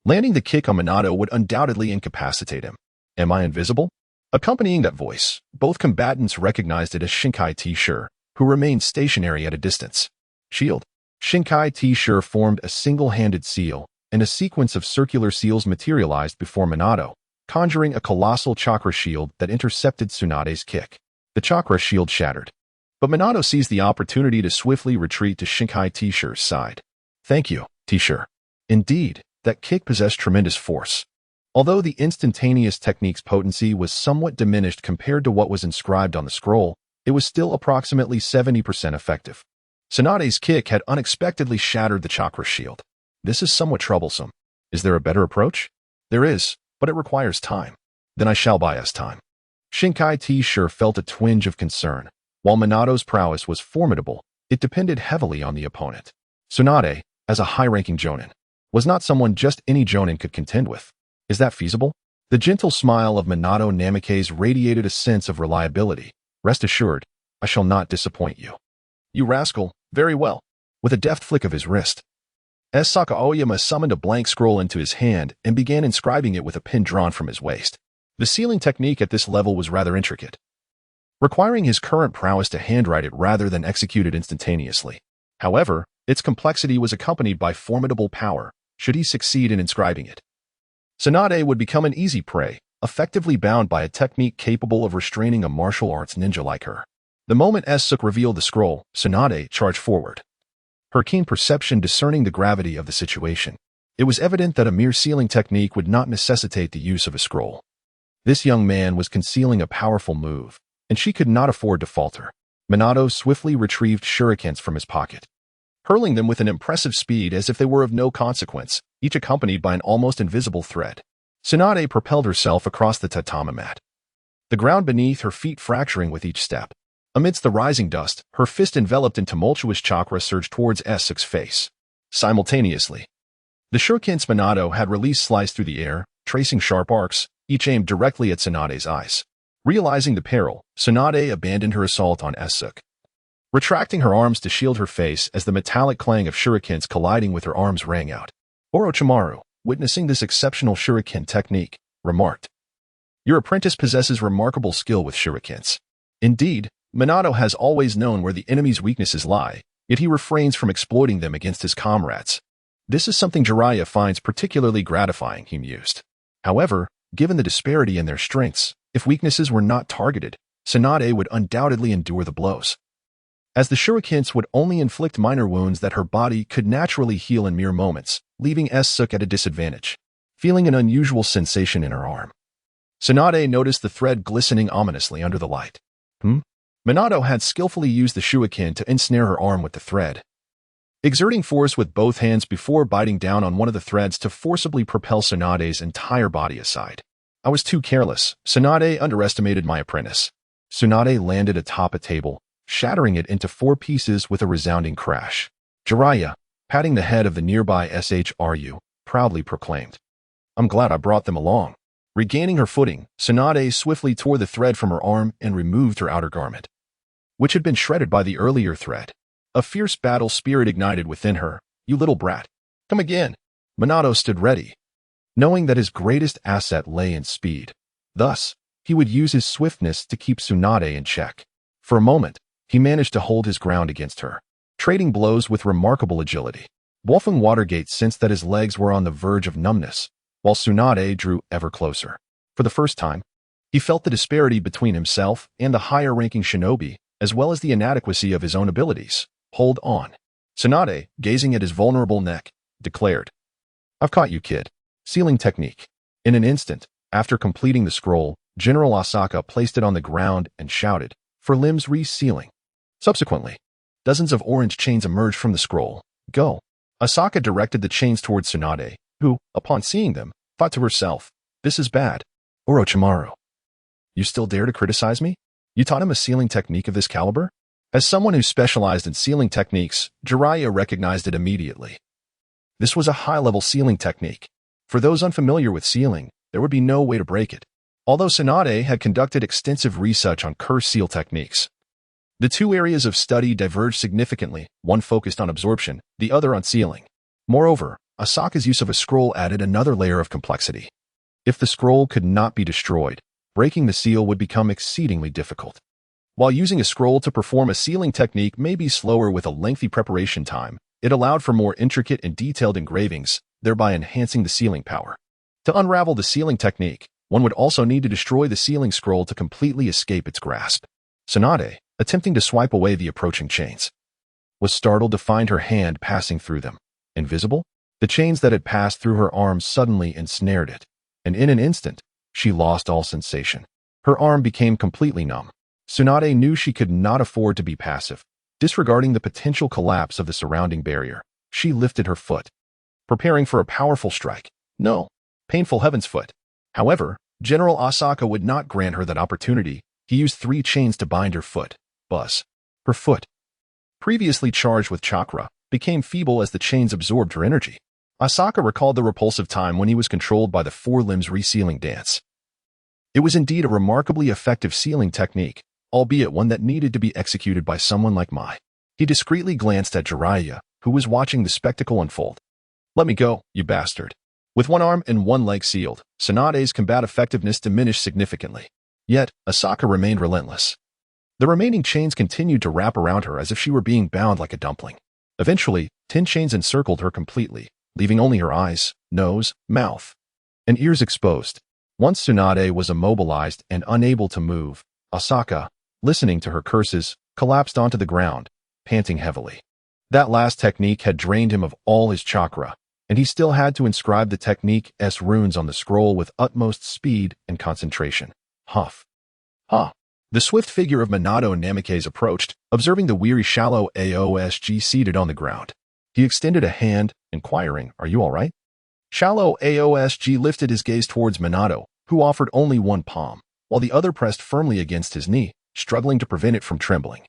Landing the kick on Minato would undoubtedly incapacitate him. Am I invisible? Accompanying that voice, both combatants recognized it as Shinkai T-Shirt, who remained stationary at a distance. Shield. Shinkai T-Shirt formed a single-handed seal, and a sequence of circular seals materialized before Minato, conjuring a colossal chakra shield that intercepted Tsunade's kick. The chakra shield shattered, but Minato seized the opportunity to swiftly retreat to Shinkai T-Shirt's side. Thank you, T-Shirt. Indeed, that kick possessed tremendous force. Although the instantaneous technique's potency was somewhat diminished compared to what was inscribed on the scroll, it was still approximately 70% effective. Tsunade's kick had unexpectedly shattered the chakra shield. This is somewhat troublesome. Is there a better approach? There is, but it requires time. Then I shall buy us time. Shinkai T-Shirt felt a twinge of concern. While Minato's prowess was formidable, it depended heavily on the opponent. Tsunade, as a high-ranking jonin, was not someone just any jonin could contend with. Is that feasible? The gentle smile of Minato Namikaze radiated a sense of reliability. Rest assured, I shall not disappoint you. You rascal, very well. With a deft flick of his wrist, Sakaoyama summoned a blank scroll into his hand and began inscribing it with a pen drawn from his waist. The sealing technique at this level was rather intricate, requiring his current prowess to handwrite it rather than execute it instantaneously. However, its complexity was accompanied by formidable power, should he succeed in inscribing it. Tsunade would become an easy prey, effectively bound by a technique capable of restraining a martial arts ninja like her. The moment Suk revealed the scroll, Tsunade charged forward, her keen perception discerning the gravity of the situation. It was evident that a mere sealing technique would not necessitate the use of a scroll. This young man was concealing a powerful move, and she could not afford to falter. Minato swiftly retrieved shurikens from his pocket, hurling them with an impressive speed as if they were of no consequence, each accompanied by an almost invisible thread. Tsunade propelled herself across the tatami mat, the ground beneath her feet fracturing with each step. Amidst the rising dust, her fist enveloped in tumultuous chakra surged towards S6's face. Simultaneously, the shurikens Minato had released sliced through the air, tracing sharp arcs, each aimed directly at Tsunade's eyes. Realizing the peril, Tsunade abandoned her assault on S6, retracting her arms to shield her face as the metallic clang of shurikens colliding with her arms rang out. Orochimaru, witnessing this exceptional shuriken technique, remarked, "Your apprentice possesses remarkable skill with shurikens." Indeed, Minato has always known where the enemy's weaknesses lie, yet he refrains from exploiting them against his comrades. This is something Jiraiya finds particularly gratifying, he mused. However, given the disparity in their strengths, if weaknesses were not targeted, Tsunade would undoubtedly endure the blows, as the shurikens would only inflict minor wounds that her body could naturally heal in mere moments, leaving S6 at a disadvantage. Feeling an unusual sensation in her arm, Tsunade noticed the thread glistening ominously under the light. Minato had skillfully used the shuriken to ensnare her arm with the thread, exerting force with both hands before biting down on one of the threads to forcibly propel Tsunade's entire body aside. I was too careless. Tsunade underestimated my apprentice. Tsunade landed atop a table, shattering it into 4 pieces with a resounding crash. Jiraiya, patting the head of the nearby SHRU, proudly proclaimed, "I'm glad I brought them along." Regaining her footing, Tsunade swiftly tore the thread from her arm and removed her outer garment, which had been shredded by the earlier thread. A fierce battle spirit ignited within her. "You little brat. Come again." Minato stood ready, knowing that his greatest asset lay in speed. Thus, he would use his swiftness to keep Tsunade in check. For a moment, he managed to hold his ground against her, trading blows with remarkable agility. Wolfgang Watergate sensed that his legs were on the verge of numbness, while Tsunade drew ever closer. For the first time, he felt the disparity between himself and the higher-ranking shinobi, as well as the inadequacy of his own abilities. "Hold on." Tsunade, gazing at his vulnerable neck, declared, "I've caught you, kid." Sealing technique. In an instant, after completing the scroll, General Asaka placed it on the ground and shouted, "For limbs resealing." Subsequently, dozens of orange chains emerged from the scroll. "Go." Asaka directed the chains towards Tsunade, who, upon seeing them, thought to herself, "This is bad." "Orochimaru, you still dare to criticize me? You taught him a sealing technique of this caliber?" As someone who specialized in sealing techniques, Jiraiya recognized it immediately. This was a high-level sealing technique. For those unfamiliar with sealing, there would be no way to break it. Although Tsunade had conducted extensive research on curse seal techniques, the 2 areas of study diverged significantly, one focused on absorption, the other on sealing. Moreover, Asaka's use of a scroll added another layer of complexity. If the scroll could not be destroyed, breaking the seal would become exceedingly difficult. While using a scroll to perform a sealing technique may be slower with a lengthy preparation time, it allowed for more intricate and detailed engravings, thereby enhancing the sealing power. To unravel the sealing technique, one would also need to destroy the sealing scroll to completely escape its grasp. Tsunade, attempting to swipe away the approaching chains, was startled to find her hand passing through them. Invisible? The chains that had passed through her arm suddenly ensnared it, and in an instant, she lost all sensation. Her arm became completely numb. Tsunade knew she could not afford to be passive. Disregarding the potential collapse of the surrounding barrier, she lifted her foot, preparing for a powerful strike. No, painful heaven's foot. However, General Asaka would not grant her that opportunity. He used 3 chains to bind her foot. Buzz. Her foot, previously charged with chakra, became feeble as the chains absorbed her energy. Asaka recalled the repulsive time when he was controlled by the 4 limbs resealing dance. It was indeed a remarkably effective sealing technique, albeit one that needed to be executed by someone like Mai. He discreetly glanced at Jiraiya, who was watching the spectacle unfold. "Let me go, you bastard." With 1 arm and 1 leg sealed, Tsunade's combat effectiveness diminished significantly. Yet, Asaka remained relentless. The remaining chains continued to wrap around her as if she were being bound like a dumpling. Eventually, 10 chains encircled her completely, leaving only her eyes, nose, mouth, and ears exposed. Once Tsunade was immobilized and unable to move, Asaka, listening to her curses, collapsed onto the ground, panting heavily. That last technique had drained him of all his chakra, and he still had to inscribe the technique's runes on the scroll with utmost speed and concentration. Huff. Ha. The swift figure of Minato and Namikaze approached, observing the weary shallow AOSG seated on the ground. He extended a hand, inquiring, "Are you all right?" Shallow AOSG lifted his gaze towards Minato, who offered only one palm, while the other pressed firmly against his knee, struggling to prevent it from trembling.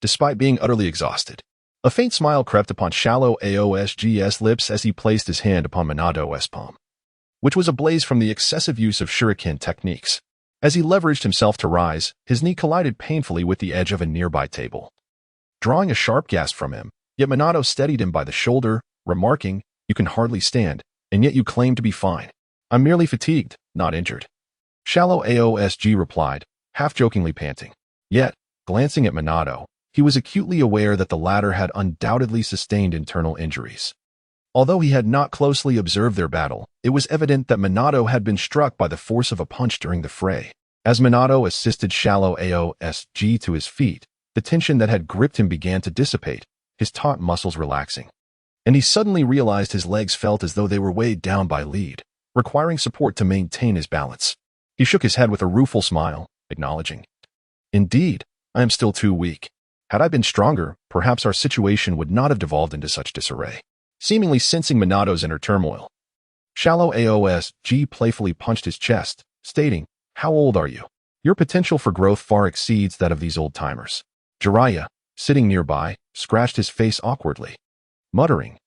Despite being utterly exhausted, a faint smile crept upon Shallow AOSG's lips as he placed his hand upon Minato's palm, which was ablaze from the excessive use of shuriken techniques. As he leveraged himself to rise, his knee collided painfully with the edge of a nearby table, drawing a sharp gasp from him. Yet Minato steadied him by the shoulder, remarking, "You can hardly stand, and yet you claim to be fine." "I'm merely fatigued, not injured," Shallow AOSG replied, half-jokingly panting. Yet, glancing at Minato, he was acutely aware that the latter had undoubtedly sustained internal injuries. Although he had not closely observed their battle, it was evident that Minato had been struck by the force of a punch during the fray. As Minato assisted Shallow AOSG to his feet, the tension that had gripped him began to dissipate, his taut muscles relaxing. And he suddenly realized his legs felt as though they were weighed down by lead, requiring support to maintain his balance. He shook his head with a rueful smile, acknowledging, "Indeed, I am still too weak. Had I been stronger, perhaps our situation would not have devolved into such disarray." Seemingly sensing Minato's inner turmoil, Shallow AOSG playfully punched his chest, stating, "How old are you? Your potential for growth far exceeds that of these old-timers." Jiraiya, sitting nearby, scratched his face awkwardly, muttering,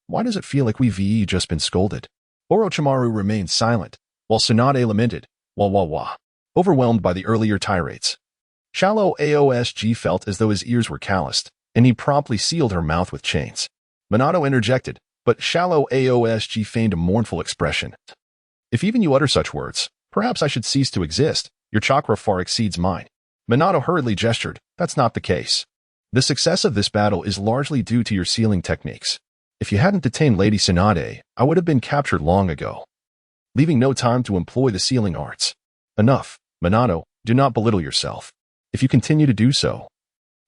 "Why does it feel like we've just been scolded?" Orochimaru remained silent, while Tsunade lamented, "Wah wah wah," overwhelmed by the earlier tirades. Shallow AOSG felt as though his ears were calloused, and he promptly sealed her mouth with chains. Minato interjected, but Shallow AOSG feigned a mournful expression. "If even you utter such words, perhaps I should cease to exist. Your chakra far exceeds mine." Minato hurriedly gestured, "That's not the case. The success of this battle is largely due to your sealing techniques. If you hadn't detained Lady Tsunade, I would have been captured long ago, leaving no time to employ the sealing arts." "Enough, Minato, do not belittle yourself. If you continue to do so,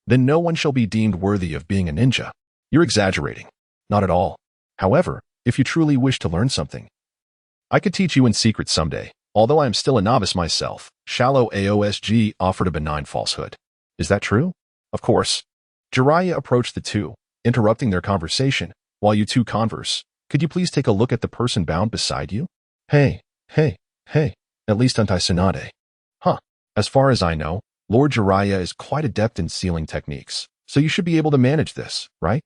then no one shall be deemed worthy of being a ninja. You're exaggerating." "Not at all. However, if you truly wish to learn something, I could teach you in secret someday, although I am still a novice myself." Shallow AOSG offered a benign falsehood. "Is that true?" "Of course." Jiraiya approached the two, interrupting their conversation. "While you two converse, could you please take a look at the person bound beside you?" Hey, at least untie Tsunade." "Huh. As far as I know, Lord Jiraiya is quite adept in sealing techniques, so you should be able to manage this, right?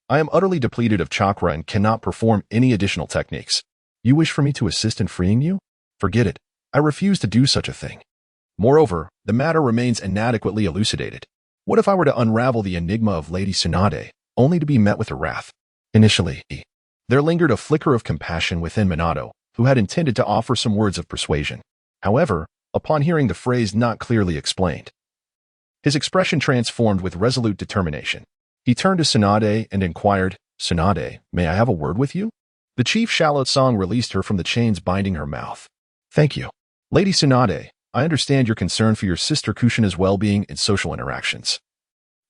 I am utterly depleted of chakra and cannot perform any additional techniques. You wish for me to assist in freeing you? Forget it. I refuse to do such a thing. Moreover, the matter remains inadequately elucidated. What if I were to unravel the enigma of Lady Tsunade, only to be met with a wrath?" Initially, there lingered a flicker of compassion within Minato, who had intended to offer some words of persuasion. However, upon hearing the phrase not clearly explained, his expression transformed with resolute determination. He turned to Tsunade and inquired, "Tsunade, may I have a word with you?" The chief Shallow Song released her from the chains binding her mouth. "Thank you. Lady Tsunade, I understand your concern for your sister Kushina's well-being in social interactions,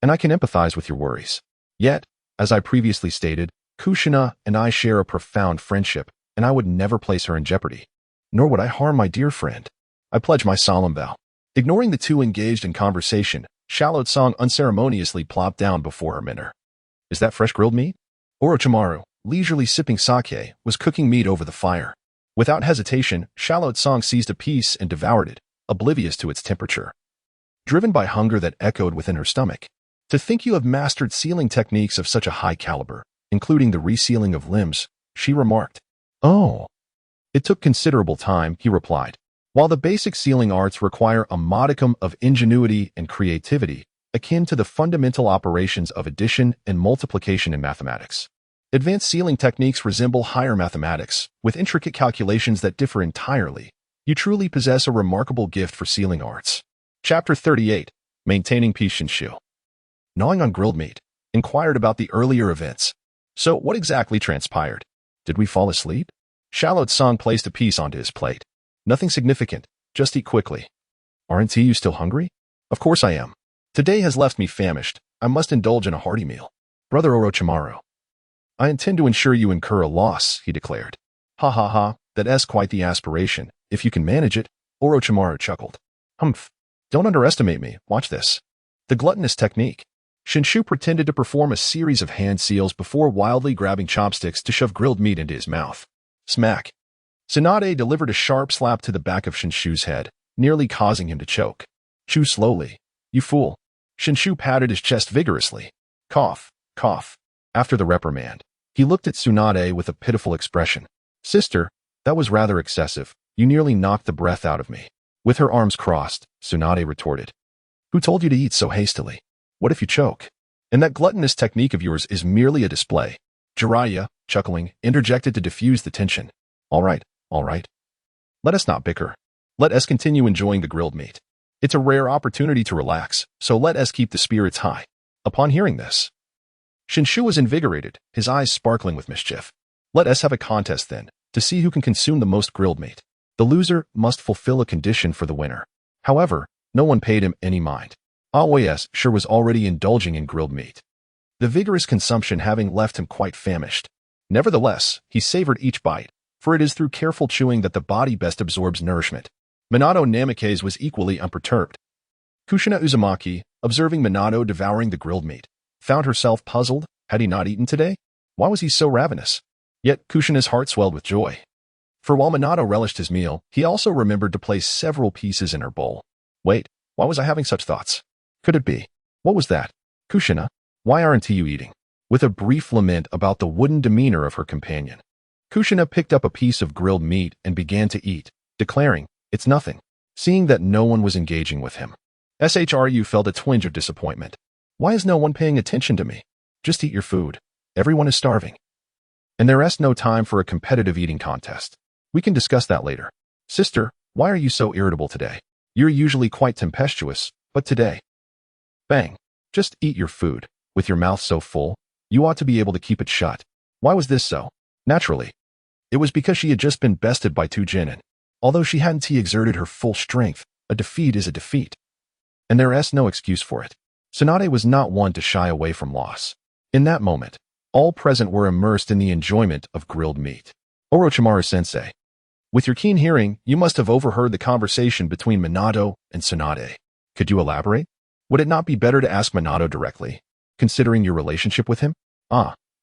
and I can empathize with your worries. Yet, as I previously stated, Kushina and I share a profound friendship, and I would never place her in jeopardy. Nor would I harm my dear friend. I pledge my solemn vow." Ignoring the two engaged in conversation, Shallow Song unceremoniously plopped down before her mentor. "Is that fresh grilled meat?" Orochimaru, leisurely sipping sake, was cooking meat over the fire. Without hesitation, Shallow Song seized a piece and devoured it, oblivious to its temperature, driven by hunger that echoed within her stomach. "To think you have mastered sealing techniques of such a high caliber, including the resealing of limbs," she remarked. "Oh." "It took considerable time," he replied. "While the basic sealing arts require a modicum of ingenuity and creativity, akin to the fundamental operations of addition and multiplication in mathematics, advanced sealing techniques resemble higher mathematics, with intricate calculations that differ entirely. You truly possess a remarkable gift for sealing arts." Chapter 38, Maintaining Pishinshu. Gnawing on grilled meat, inquired about the earlier events. "So what exactly transpired? Did we fall asleep?" Shallow Song placed a piece onto his plate. "Nothing significant, just eat quickly." "Aren't you still hungry?" "Of course I am. Today has left me famished. I must indulge in a hearty meal." "Brother Orochimaru, I intend to ensure you incur a loss, he declared. Ha ha ha, that's quite the aspiration, if you can manage it, Orochimaru chuckled. Humph. Don't underestimate me, watch this. The gluttonous technique. Shinshu pretended to perform a series of hand seals before wildly grabbing chopsticks to shove grilled meat into his mouth. Smack. Tsunade delivered a sharp slap to the back of Shinshu's head, nearly causing him to choke. Chew slowly. You fool. Shinshu patted his chest vigorously. Cough, cough. After the reprimand, he looked at Tsunade with a pitiful expression. Sister, that was rather excessive. You nearly knocked the breath out of me. With her arms crossed, Tsunade retorted. Who told you to eat so hastily? What if you choke? And that gluttonous technique of yours is merely a display. Jiraiya, chuckling, interjected to diffuse the tension. All right. Let us not bicker. Let us continue enjoying the grilled meat. It's a rare opportunity to relax, so let us keep the spirits high. Upon hearing this, Shinshu was invigorated, his eyes sparkling with mischief. Let us have a contest then, to see who can consume the most grilled meat. The loser must fulfill a condition for the winner. However, no one paid him any mind. Aoyes sure was already indulging in grilled meat, the vigorous consumption having left him quite famished. Nevertheless, he savored each bite, for it is through careful chewing that the body best absorbs nourishment. Minato Namikaze was equally unperturbed. Kushina Uzumaki, observing Minato devouring the grilled meat, found herself puzzled. Had he not eaten today? Why was he so ravenous? Yet Kushina's heart swelled with joy. For while Minato relished his meal, he also remembered to place several pieces in her bowl. Wait, why was I having such thoughts? Could it be? What was that? Kushina, why aren't you eating? With a brief lament about the wooden demeanor of her companion, Kushina picked up a piece of grilled meat and began to eat, declaring, it's nothing. Seeing that no one was engaging with him, SHRU felt a twinge of disappointment. Why is no one paying attention to me? Just eat your food. Everyone is starving. And there is no time for a competitive eating contest. We can discuss that later. Sister, why are you so irritable today? You're usually quite tempestuous, but today... Bang. Just eat your food. With your mouth so full, you ought to be able to keep it shut. Why was this so? Naturally. It was because she had just been bested by two genin. Although she hadn't exerted her full strength, a defeat is a defeat. And there is no excuse for it. Tsunade was not one to shy away from loss. In that moment, all present were immersed in the enjoyment of grilled meat. Orochimaru-sensei. With your keen hearing, you must have overheard the conversation between Minato and Tsunade. Could you elaborate? Would it not be better to ask Minato directly, considering your relationship with him?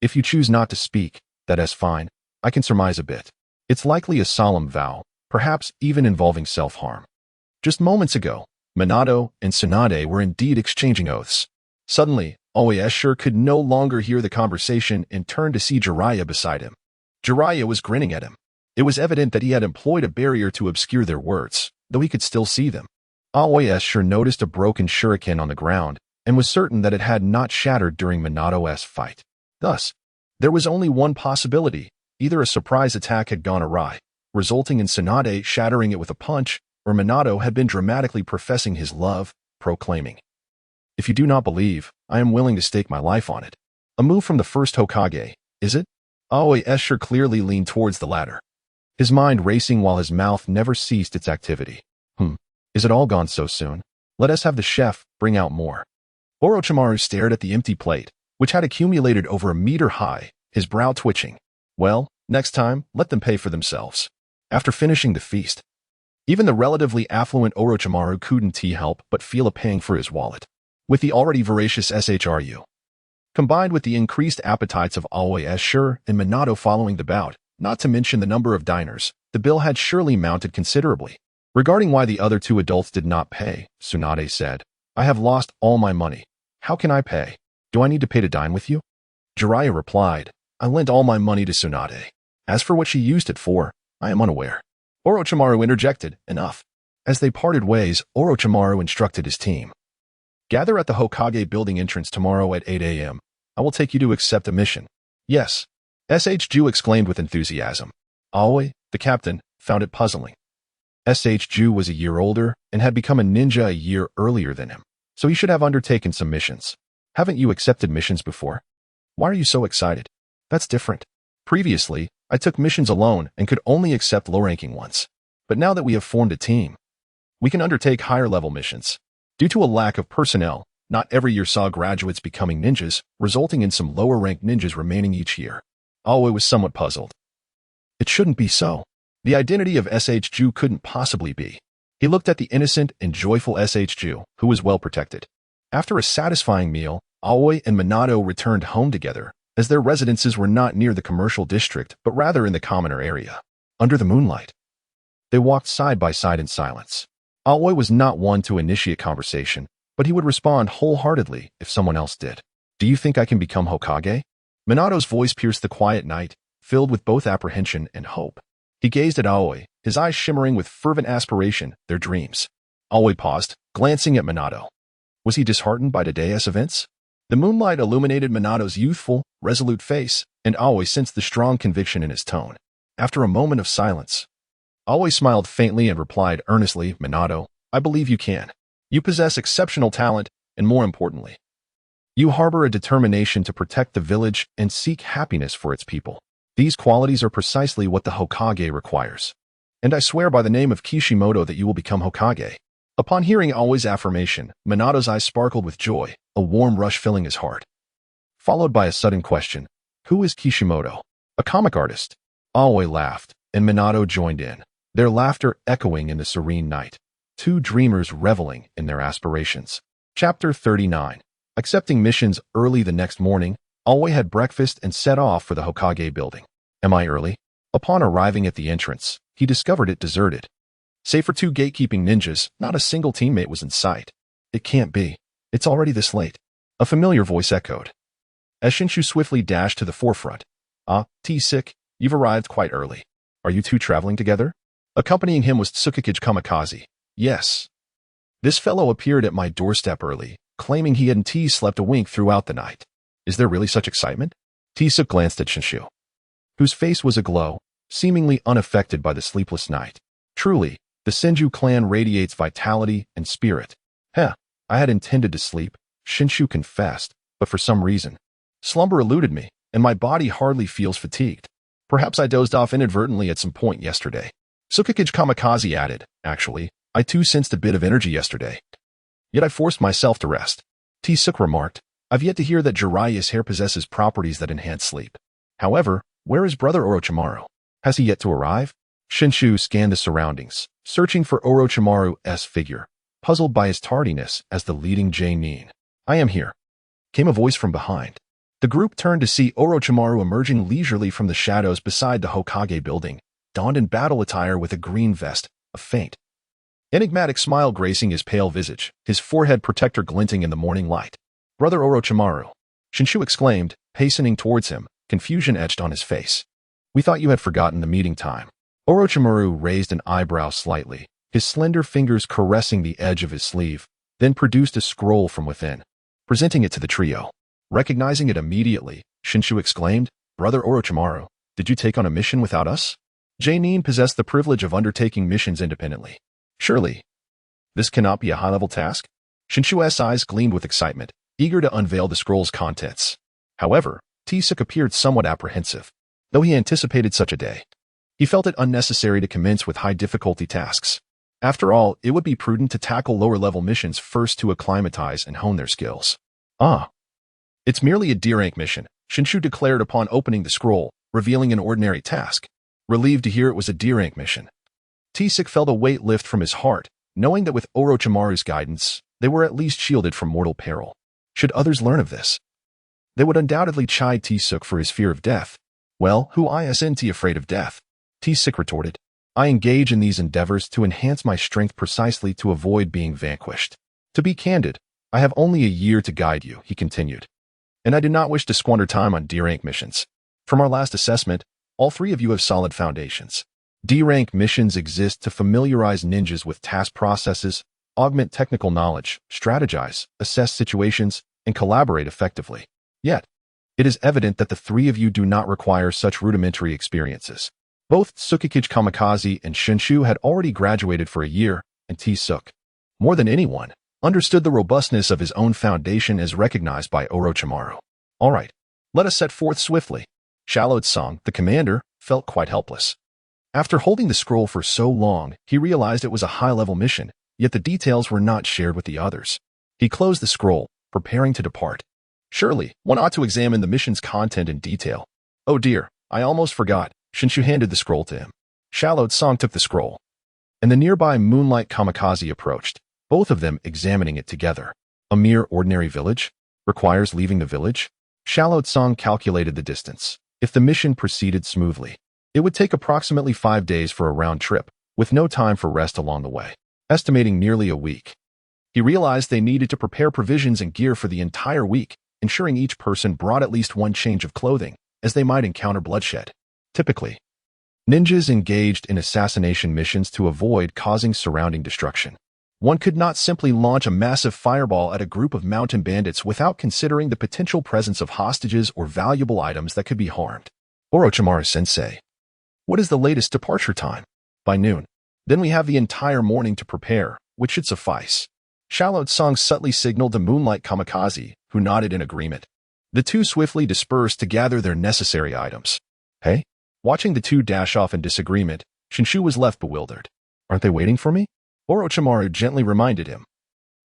If you choose not to speak, that is fine. I can surmise a bit. It's likely a solemn vow, perhaps even involving self-harm. Just moments ago, Minato and Tsunade were indeed exchanging oaths. Suddenly, Aoyes could no longer hear the conversation and turned to see Jiraiya beside him. Jiraiya was grinning at him. It was evident that he had employed a barrier to obscure their words, though he could still see them. Aoyes noticed a broken shuriken on the ground and was certain that it had not shattered during Minato's fight. Thus, there was only one possibility. Either a surprise attack had gone awry, resulting in Tsunade shattering it with a punch, or Minato had been dramatically professing his love, proclaiming, "If you do not believe, I am willing to stake my life on it." A move from the first Hokage, is it? Aoyes clearly leaned towards the latter, his mind racing while his mouth never ceased its activity. Is it all gone so soon? Let us have the chef bring out more. Orochimaru stared at the empty plate, which had accumulated over a meter high, his brow twitching. Well, next time, let them pay for themselves. After finishing the feast, even the relatively affluent Orochimaru couldn't help but feel a pang for his wallet. With the already voracious SHRU, combined with the increased appetites of Aoyes and Minato following the bout, not to mention the number of diners, the bill had surely mounted considerably. Regarding why the other two adults did not pay, Tsunade said, I have lost all my money. How can I pay? Do I need to pay to dine with you? Jiraiya replied, I lent all my money to Tsunade. As for what she used it for, I am unaware. Orochimaru interjected, enough. As they parted ways, Orochimaru instructed his team. Gather at the Hokage building entrance tomorrow at 8 a.m. I will take you to accept a mission. Yes. SHU exclaimed with enthusiasm. Aoi, the captain, found it puzzling. SHU was a year older and had become a ninja a year earlier than him, so he should have undertaken some missions. Haven't you accepted missions before? Why are you so excited? That's different. Previously, I took missions alone and could only accept low-ranking ones. But now that we have formed a team, we can undertake higher-level missions. Due to a lack of personnel, not every year saw graduates becoming ninjas, resulting in some lower-ranked ninjas remaining each year. Aoi was somewhat puzzled. It shouldn't be so. The identity of SH Ju couldn't possibly be. He looked at the innocent and joyful SH Ju, who was well protected. After a satisfying meal, Aoi and Minato returned home together, as their residences were not near the commercial district but rather in the commoner area. Under the moonlight, they walked side by side in silence. Aoi was not one to initiate conversation, but he would respond wholeheartedly if someone else did. Do you think I can become Hokage? Minato's voice pierced the quiet night, filled with both apprehension and hope. He gazed at Aoi, his eyes shimmering with fervent aspiration, their dreams. Aoi paused, glancing at Minato. Was he disheartened by today's events? The moonlight illuminated Minato's youthful, resolute face, and Aoi sensed the strong conviction in his tone. After a moment of silence, Aoi smiled faintly and replied earnestly, Minato, I believe you can. You possess exceptional talent, and more importantly, you harbor a determination to protect the village and seek happiness for its people. These qualities are precisely what the Hokage requires. And I swear by the name of Kishimoto that you will become Hokage. Upon hearing Aoi's affirmation, Minato's eyes sparkled with joy, a warm rush filling his heart. Followed by a sudden question, who is Kishimoto? A comic artist. Aoi laughed, and Minato joined in, their laughter echoing in the serene night. Two dreamers reveling in their aspirations. Chapter 39. Accepting missions early the next morning, Aoi had breakfast and set off for the Hokage building. Am I early? Upon arriving at the entrance, he discovered it deserted. Save for two gatekeeping ninjas, not a single teammate was in sight. It can't be. It's already this late. A familiar voice echoed. As Shinshu swiftly dashed to the forefront. T-Sick, you've arrived quite early. Are you two traveling together? Accompanying him was Tsukikage Kamikaze. Yes. This fellow appeared at my doorstep early, claiming he and T slept a wink throughout the night. Is there really such excitement? T-Sick glanced at Shinshu, whose face was aglow, seemingly unaffected by the sleepless night. Truly, the Senju clan radiates vitality and spirit. I had intended to sleep, Shinshu confessed, but for some reason, slumber eluded me, and my body hardly feels fatigued. Perhaps I dozed off inadvertently at some point yesterday. Tsukikage Kamikaze added, actually, I too sensed a bit of energy yesterday. Yet I forced myself to rest. T-Suk remarked, I've yet to hear that Jiraiya's hair possesses properties that enhance sleep. However, where is brother Orochimaru? Has he yet to arrive? Shinshu scanned the surroundings, searching for Orochimaru's figure, puzzled by his tardiness as the leading Jainin. I am here, came a voice from behind. The group turned to see Orochimaru emerging leisurely from the shadows beside the Hokage building, donned in battle attire with a green vest, a faint, enigmatic smile gracing his pale visage, his forehead protector glinting in the morning light. Brother Orochimaru, Shinshu exclaimed, hastening towards him, confusion etched on his face. We thought you had forgotten the meeting time. Orochimaru raised an eyebrow slightly, his slender fingers caressing the edge of his sleeve, then produced a scroll from within, presenting it to the trio. Recognizing it immediately, Shinshu exclaimed, Brother Orochimaru, did you take on a mission without us? Jainin possessed the privilege of undertaking missions independently. Surely, this cannot be a high-level task? Shinshu's eyes gleamed with excitement, eager to unveil the scroll's contents. However, T-Suk appeared somewhat apprehensive. Though he anticipated such a day, he felt it unnecessary to commence with high-difficulty tasks. After all, it would be prudent to tackle lower-level missions first to acclimatize and hone their skills. It's merely a D-rank mission, Shinshu declared upon opening the scroll, revealing an ordinary task. Relieved to hear it was a D-rank mission, T-Suk felt a weight lift from his heart, knowing that with Orochimaru's guidance, they were at least shielded from mortal peril. Should others learn of this, they would undoubtedly chide T-Suk for his fear of death. Well, who isn't afraid of death? T-Suk retorted. I engage in these endeavors to enhance my strength precisely to avoid being vanquished. To be candid, I have only a year to guide you, he continued. And I do not wish to squander time on D-rank missions. From our last assessment, all three of you have solid foundations. D-rank missions exist to familiarize ninjas with task processes, augment technical knowledge, strategize, assess situations, and collaborate effectively. Yet, it is evident that the three of you do not require such rudimentary experiences. Both Tsukikage Kamikaze and Shinshu had already graduated for a year, and T-Suk, more than anyone, understood the robustness of his own foundation as recognized by Orochimaru. All right, let us set forth swiftly. Shallow-Tsung, the commander, felt quite helpless. After holding the scroll for so long, he realized it was a high-level mission, yet the details were not shared with the others. He closed the scroll, preparing to depart. Surely, one ought to examine the mission's content in detail. Oh dear, I almost forgot. Shinshu handed the scroll to him. Shallowed Song took the scroll, and the nearby Moonlight Kamikaze approached, both of them examining it together. A mere ordinary village? Requires leaving the village? Shallowed Song calculated the distance. If the mission proceeded smoothly, it would take approximately 5 days for a round trip, with no time for rest along the way, estimating nearly a week. He realized they needed to prepare provisions and gear for the entire week, ensuring each person brought at least one change of clothing, as they might encounter bloodshed. Typically, ninjas engaged in assassination missions to avoid causing surrounding destruction. One could not simply launch a massive fireball at a group of mountain bandits without considering the potential presence of hostages or valuable items that could be harmed. Orochimaru-sensei, what is the latest departure time? By noon. Then we have the entire morning to prepare, which should suffice. Shallowed Song subtly signaled to Moonlight Kamikaze, who nodded in agreement. The two swiftly dispersed to gather their necessary items. Hey? Watching the two dash off in disagreement, Shinshu was left bewildered. Aren't they waiting for me? Orochimaru gently reminded him,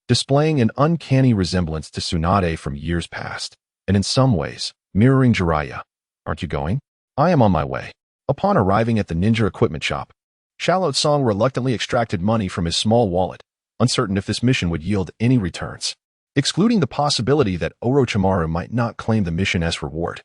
displaying an uncanny resemblance to Tsunade from years past, and in some ways, mirroring Jiraiya. Aren't you going? I am on my way. Upon arriving at the ninja equipment shop, Shallowed Song reluctantly extracted money from his small wallet, uncertain if this mission would yield any returns, excluding the possibility that Orochimaru might not claim the mission as reward.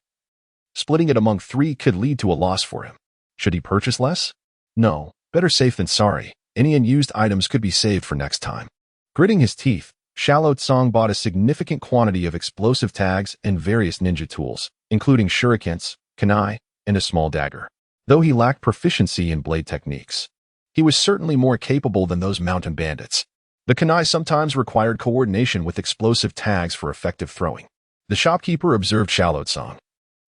Splitting it among 3 could lead to a loss for him. Should he purchase less? No, better safe than sorry. Any unused items could be saved for next time. Gritting his teeth, Shallowed Song bought a significant quantity of explosive tags and various ninja tools, including shurikens, kunai, and a small dagger. Though he lacked proficiency in blade techniques, he was certainly more capable than those mountain bandits. The kunai sometimes required coordination with explosive tags for effective throwing. The shopkeeper observed Shallowed Song,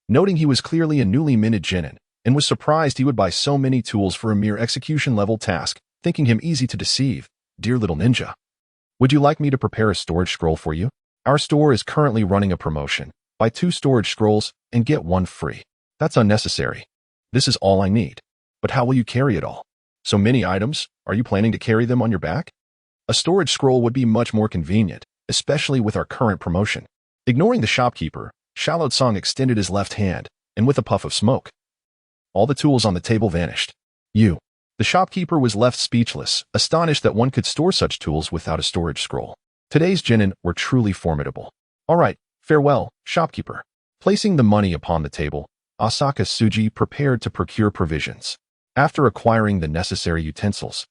noting he was clearly a newly minted genin, and was surprised he would buy so many tools for a mere execution-level task, thinking him easy to deceive. Dear little ninja, would you like me to prepare a storage scroll for you? Our store is currently running a promotion. Buy 2 storage scrolls and get 1 free. That's unnecessary. This is all I need. But how will you carry it all? So many items, are you planning to carry them on your back? A storage scroll would be much more convenient, especially with our current promotion. Ignoring the shopkeeper, Shallowed Song extended his left hand, and with a puff of smoke, all the tools on the table vanished. The shopkeeper was left speechless, astonished that one could store such tools without a storage scroll. Today's genin were truly formidable. All right, farewell, shopkeeper. Placing the money upon the table, Asaka Tsuji prepared to procure provisions. After acquiring the necessary utensils,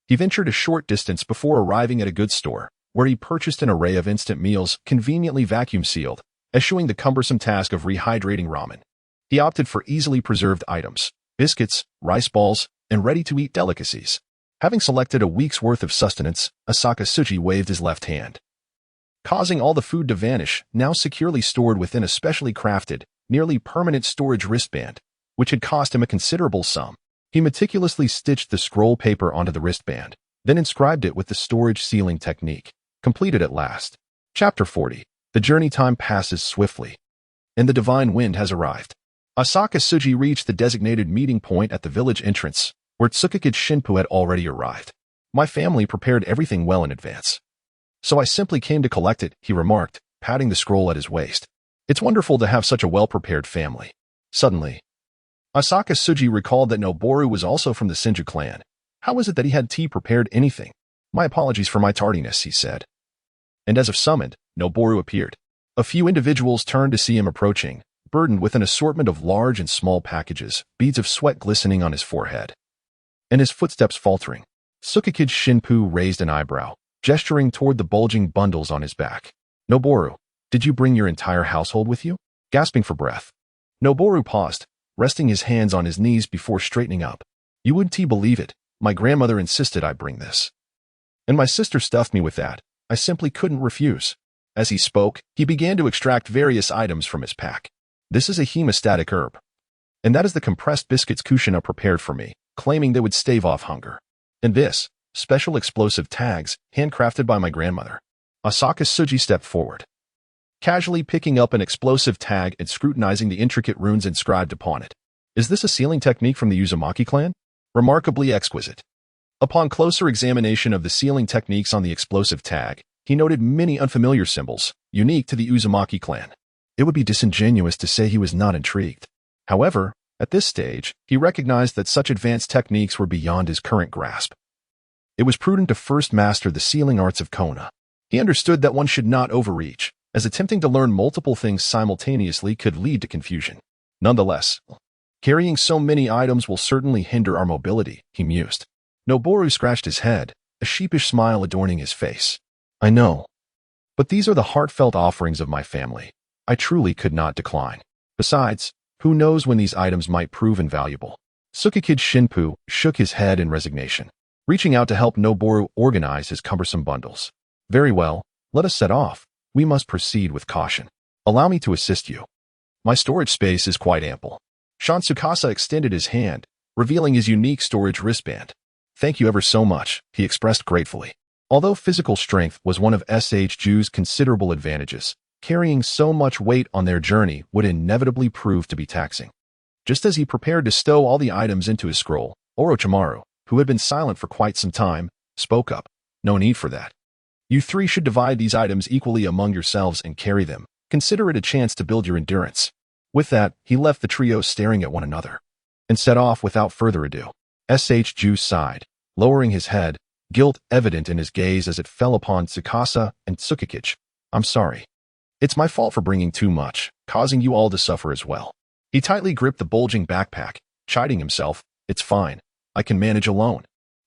he ventured a short distance before arriving at a goods store, where he purchased an array of instant meals conveniently vacuum-sealed, eschewing the cumbersome task of rehydrating ramen. He opted for easily preserved items, biscuits, rice balls, and ready-to-eat delicacies. Having selected a week's worth of sustenance, Asaka Tsuji waved his left hand, causing all the food to vanish, now securely stored within a specially crafted, nearly permanent storage wristband, which had cost him a considerable sum. He meticulously stitched the scroll paper onto the wristband, then inscribed it with the storage sealing technique. Completed at last. Chapter 40. The journey time passes swiftly, and the divine wind has arrived. Asaka Tsuji reached the designated meeting point at the village entrance, where Tsukakage Shinpu had already arrived. My family prepared everything well in advance, so I simply came to collect it, he remarked, patting the scroll at his waist. It's wonderful to have such a well-prepared family. Suddenly, Asaka Tsuji recalled that Noboru was also from the Senju clan. How was it that he had tea prepared anything? My apologies for my tardiness, he said. And as if summoned, Noboru appeared. A few individuals turned to see him approaching, burdened with an assortment of large and small packages, beads of sweat glistening on his forehead, and his footsteps faltering. Tsukakage Shinpu raised an eyebrow, gesturing toward the bulging bundles on his back. Noboru, did you bring your entire household with you? Gasping for breath, Noboru paused, resting his hands on his knees before straightening up. You wouldn't believe it. My grandmother insisted I bring this, and my sister stuffed me with that. I simply couldn't refuse. As he spoke, he began to extract various items from his pack. This is a hemostatic herb, and that is the compressed biscuits Kushina prepared for me, claiming they would stave off hunger. And this, special explosive tags, handcrafted by my grandmother. Asaka Tsuji stepped forward, casually picking up an explosive tag and scrutinizing the intricate runes inscribed upon it. Is this a sealing technique from the Uzumaki clan? Remarkably exquisite. Upon closer examination of the sealing techniques on the explosive tag, he noted many unfamiliar symbols, unique to the Uzumaki clan. It would be disingenuous to say he was not intrigued. However, At this stage, he recognized that such advanced techniques were beyond his current grasp. It was prudent to first master the sealing arts of Kenoha. He understood that one should not overreach, as attempting to learn multiple things simultaneously could lead to confusion. Nonetheless, carrying so many items will certainly hinder our mobility, he mused. Noboru scratched his head, a sheepish smile adorning his face. I know. But these are the heartfelt offerings of my family. I truly could not decline. Besides, who knows when these items might prove invaluable? Tsukikage Shinpu shook his head in resignation, reaching out to help Noboru organize his cumbersome bundles. Very well, let us set off. We must proceed with caution. Allow me to assist you. My storage space is quite ample. Shan Tsukasa extended his hand, revealing his unique storage wristband. Thank you ever so much, he expressed gratefully. Although physical strength was one of SHJu's considerable advantages, carrying so much weight on their journey would inevitably prove to be taxing. Just as he prepared to stow all the items into his scroll, Orochimaru, who had been silent for quite some time, spoke up. No need for that. You three should divide these items equally among yourselves and carry them. Consider it a chance to build your endurance. With that, he left the trio staring at one another and set off without further ado. SHJu sighed, lowering his head, guilt evident in his gaze as it fell upon Tsukasa and Tsukikage. I'm sorry. It's my fault for bringing too much, causing you all to suffer as well. He tightly gripped the bulging backpack, chiding himself. It's fine. I can manage alone.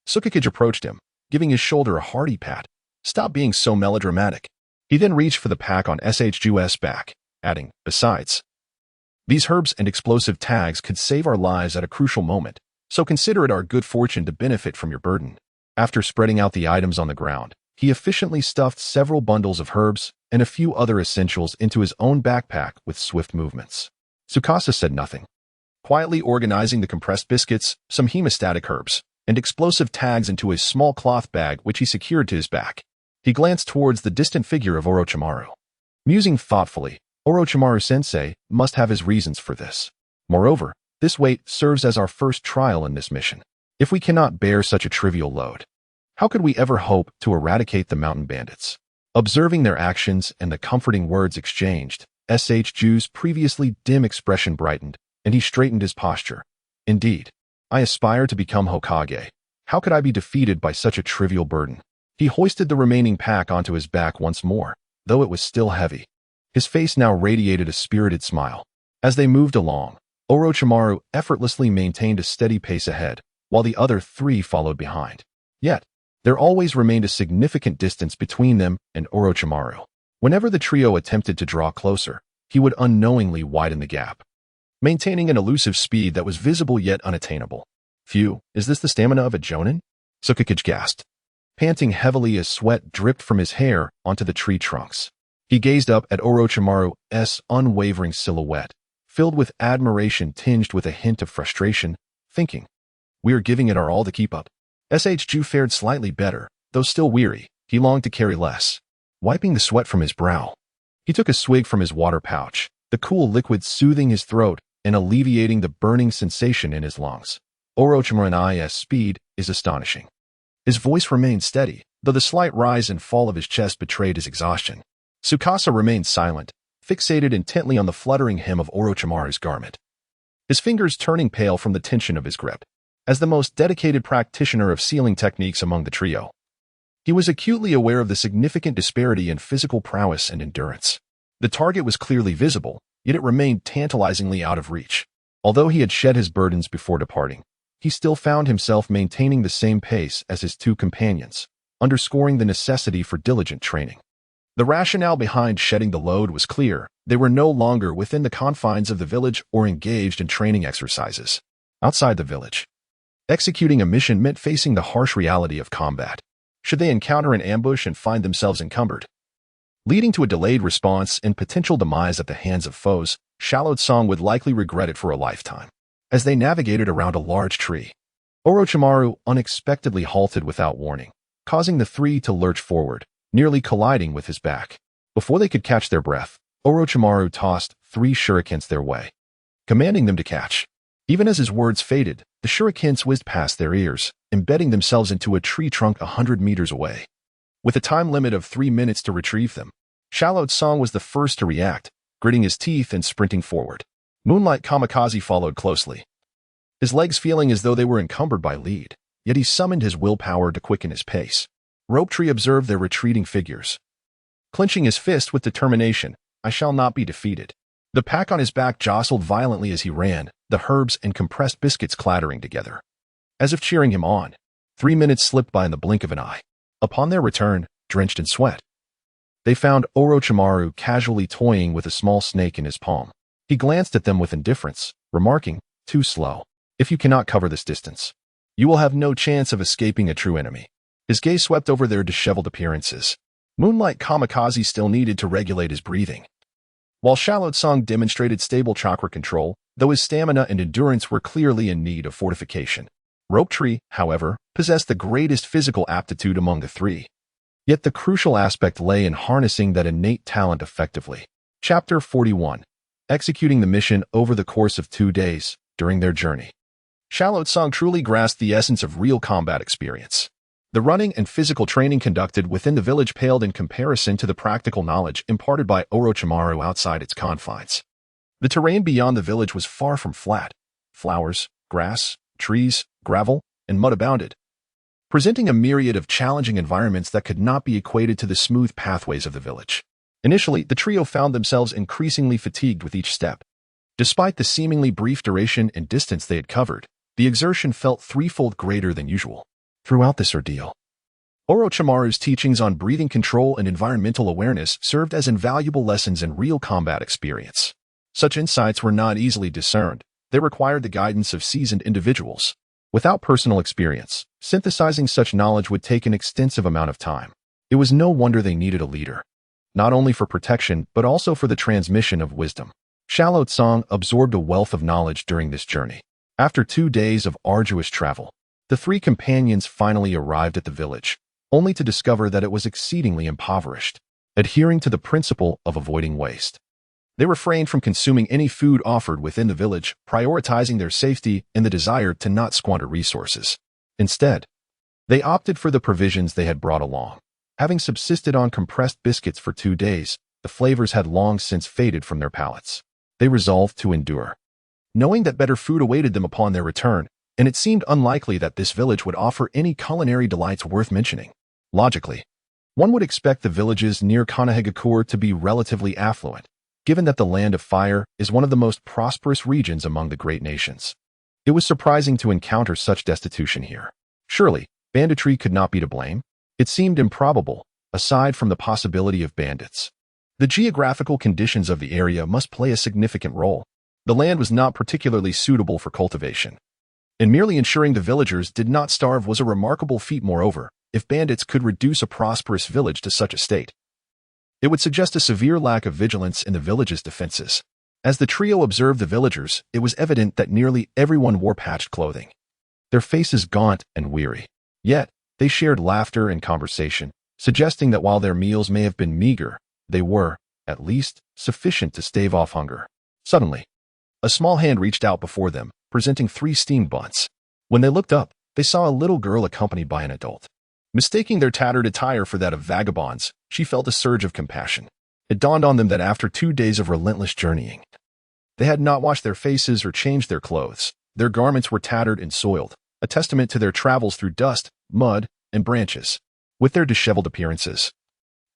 Tsukikage approached him, giving his shoulder a hearty pat. Stop being so melodramatic. He then reached for the pack on SHJu's back, adding, besides, these herbs and explosive tags could save our lives at a crucial moment, so consider it our good fortune to benefit from your burden. After spreading out the items on the ground, he efficiently stuffed several bundles of herbs and a few other essentials into his own backpack with swift movements. Tsukasa said nothing, quietly organizing the compressed biscuits, some hemostatic herbs, and explosive tags into a small cloth bag which he secured to his back. He glanced towards the distant figure of Orochimaru. Musing thoughtfully, Orochimaru-sensei must have his reasons for this. Moreover, this weight serves as our first trial in this mission. If we cannot bear such a trivial load, how could we ever hope to eradicate the mountain bandits? Observing their actions and the comforting words exchanged, SHJu's previously dim expression brightened, and he straightened his posture. Indeed, I aspire to become Hokage. How could I be defeated by such a trivial burden? He hoisted the remaining pack onto his back once more, though it was still heavy. His face now radiated a spirited smile. As they moved along, Orochimaru effortlessly maintained a steady pace ahead, while the other three followed behind. Yet, there always remained a significant distance between them and Orochimaru. Whenever the trio attempted to draw closer, he would unknowingly widen the gap, maintaining an elusive speed that was visible yet unattainable. Phew, is this the stamina of a jonin? Tsukikage gasped, panting heavily as sweat dripped from his hair onto the tree trunks. He gazed up at Orochimaru's unwavering silhouette, filled with admiration tinged with a hint of frustration, thinking, we are giving it our all to keep up. SHJu fared slightly better, though still weary. He longed to carry less. Wiping the sweat from his brow, he took a swig from his water pouch, the cool liquid soothing his throat and alleviating the burning sensation in his lungs. Orochimaru's speed is astonishing. His voice remained steady, though the slight rise and fall of his chest betrayed his exhaustion. Tsukasa remained silent, fixated intently on the fluttering hem of Orochimaru's garment, his fingers turning pale from the tension of his grip. As the most dedicated practitioner of sealing techniques among the trio, he was acutely aware of the significant disparity in physical prowess and endurance. The target was clearly visible, yet it remained tantalizingly out of reach. Although he had shed his burdens before departing, he still found himself maintaining the same pace as his two companions, underscoring the necessity for diligent training. The rationale behind shedding the load was clear. They were no longer within the confines of the village or engaged in training exercises. Outside the village, executing a mission meant facing the harsh reality of combat, should they encounter an ambush and find themselves encumbered, leading to a delayed response and potential demise at the hands of foes. Shallowed Song would likely regret it for a lifetime. As they navigated around a large tree, Orochimaru unexpectedly halted without warning, causing the three to lurch forward, nearly colliding with his back. Before they could catch their breath, Orochimaru tossed 3 shurikens their way, commanding them to catch. Even as his words faded, the shurikens whizzed past their ears, embedding themselves into a tree trunk 100 meters away. With a time limit of 3 minutes to retrieve them, Shallowed Song was the first to react, gritting his teeth and sprinting forward. Moonlight Kamikaze followed closely, his legs feeling as though they were encumbered by lead, yet he summoned his willpower to quicken his pace. Rope Tree observed their retreating figures. Clenching his fist with determination, I shall not be defeated. The pack on his back jostled violently as he ran, the herbs and compressed biscuits clattering together, as if cheering him on. 3 minutes slipped by in the blink of an eye. Upon their return, drenched in sweat, they found Orochimaru casually toying with a small snake in his palm. He glanced at them with indifference, remarking, "Too slow. If you cannot cover this distance, you will have no chance of escaping a true enemy." His gaze swept over their disheveled appearances. Moonlight Kamikaze still needed to regulate his breathing, while Shallow Tsung demonstrated stable chakra control, though his stamina and endurance were clearly in need of fortification. Rope Tree, however, possessed the greatest physical aptitude among the three. Yet the crucial aspect lay in harnessing that innate talent effectively. Chapter 41. Executing the mission over the course of 2 days. During their journey, Shallow Tsung truly grasped the essence of real combat experience. The running and physical training conducted within the village paled in comparison to the practical knowledge imparted by Orochimaru outside its confines. The terrain beyond the village was far from flat. Flowers, grass, trees, gravel, and mud abounded, presenting a myriad of challenging environments that could not be equated to the smooth pathways of the village. Initially, the trio found themselves increasingly fatigued with each step. Despite the seemingly brief duration and distance they had covered, the exertion felt threefold greater than usual. Throughout this ordeal, Orochimaru's teachings on breathing control and environmental awareness served as invaluable lessons in real combat experience. Such insights were not easily discerned. They required the guidance of seasoned individuals. Without personal experience, synthesizing such knowledge would take an extensive amount of time. It was no wonder they needed a leader, not only for protection but also for the transmission of wisdom. Shallow Tsung absorbed a wealth of knowledge during this journey. After 2 days of arduous travel, the three companions finally arrived at the village, only to discover that it was exceedingly impoverished. Adhering to the principle of avoiding waste, they refrained from consuming any food offered within the village, prioritizing their safety and the desire to not squander resources. Instead, they opted for the provisions they had brought along. Having subsisted on compressed biscuits for 2 days, the flavors had long since faded from their palates. They resolved to endure, knowing that better food awaited them upon their return, and it seemed unlikely that this village would offer any culinary delights worth mentioning. Logically, one would expect the villages near Konohagakure to be relatively affluent, given that the Land of Fire is one of the most prosperous regions among the great nations. It was surprising to encounter such destitution here. Surely, banditry could not be to blame. It seemed improbable, aside from the possibility of bandits. The geographical conditions of the area must play a significant role. The land was not particularly suitable for cultivation, and merely ensuring the villagers did not starve was a remarkable feat. Moreover, if bandits could reduce a prosperous village to such a state, it would suggest a severe lack of vigilance in the village's defenses. As the trio observed the villagers, it was evident that nearly everyone wore patched clothing, their faces gaunt and weary. Yet, they shared laughter and conversation, suggesting that while their meals may have been meager, they were, at least, sufficient to stave off hunger. Suddenly, a small hand reached out before them, presenting 3 steamed buns. When they looked up, they saw a little girl accompanied by an adult. Mistaking their tattered attire for that of vagabonds, she felt a surge of compassion. It dawned on them that after 2 days of relentless journeying, they had not washed their faces or changed their clothes. Their garments were tattered and soiled, a testament to their travels through dust, mud, and branches. With their disheveled appearances,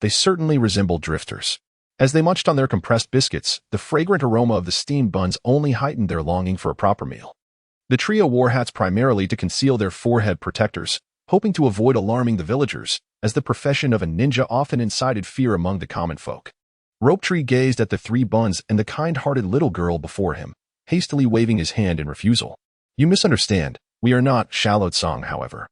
they certainly resembled drifters. As they munched on their compressed biscuits, the fragrant aroma of the steamed buns only heightened their longing for a proper meal. The trio wore hats primarily to conceal their forehead protectors, hoping to avoid alarming the villagers, as the profession of a ninja often incited fear among the common folk. Rope Tree gazed at the 3 buns and the kind-hearted little girl before him, hastily waving his hand in refusal. "You misunderstand. We are not." Shallow Tsung, however,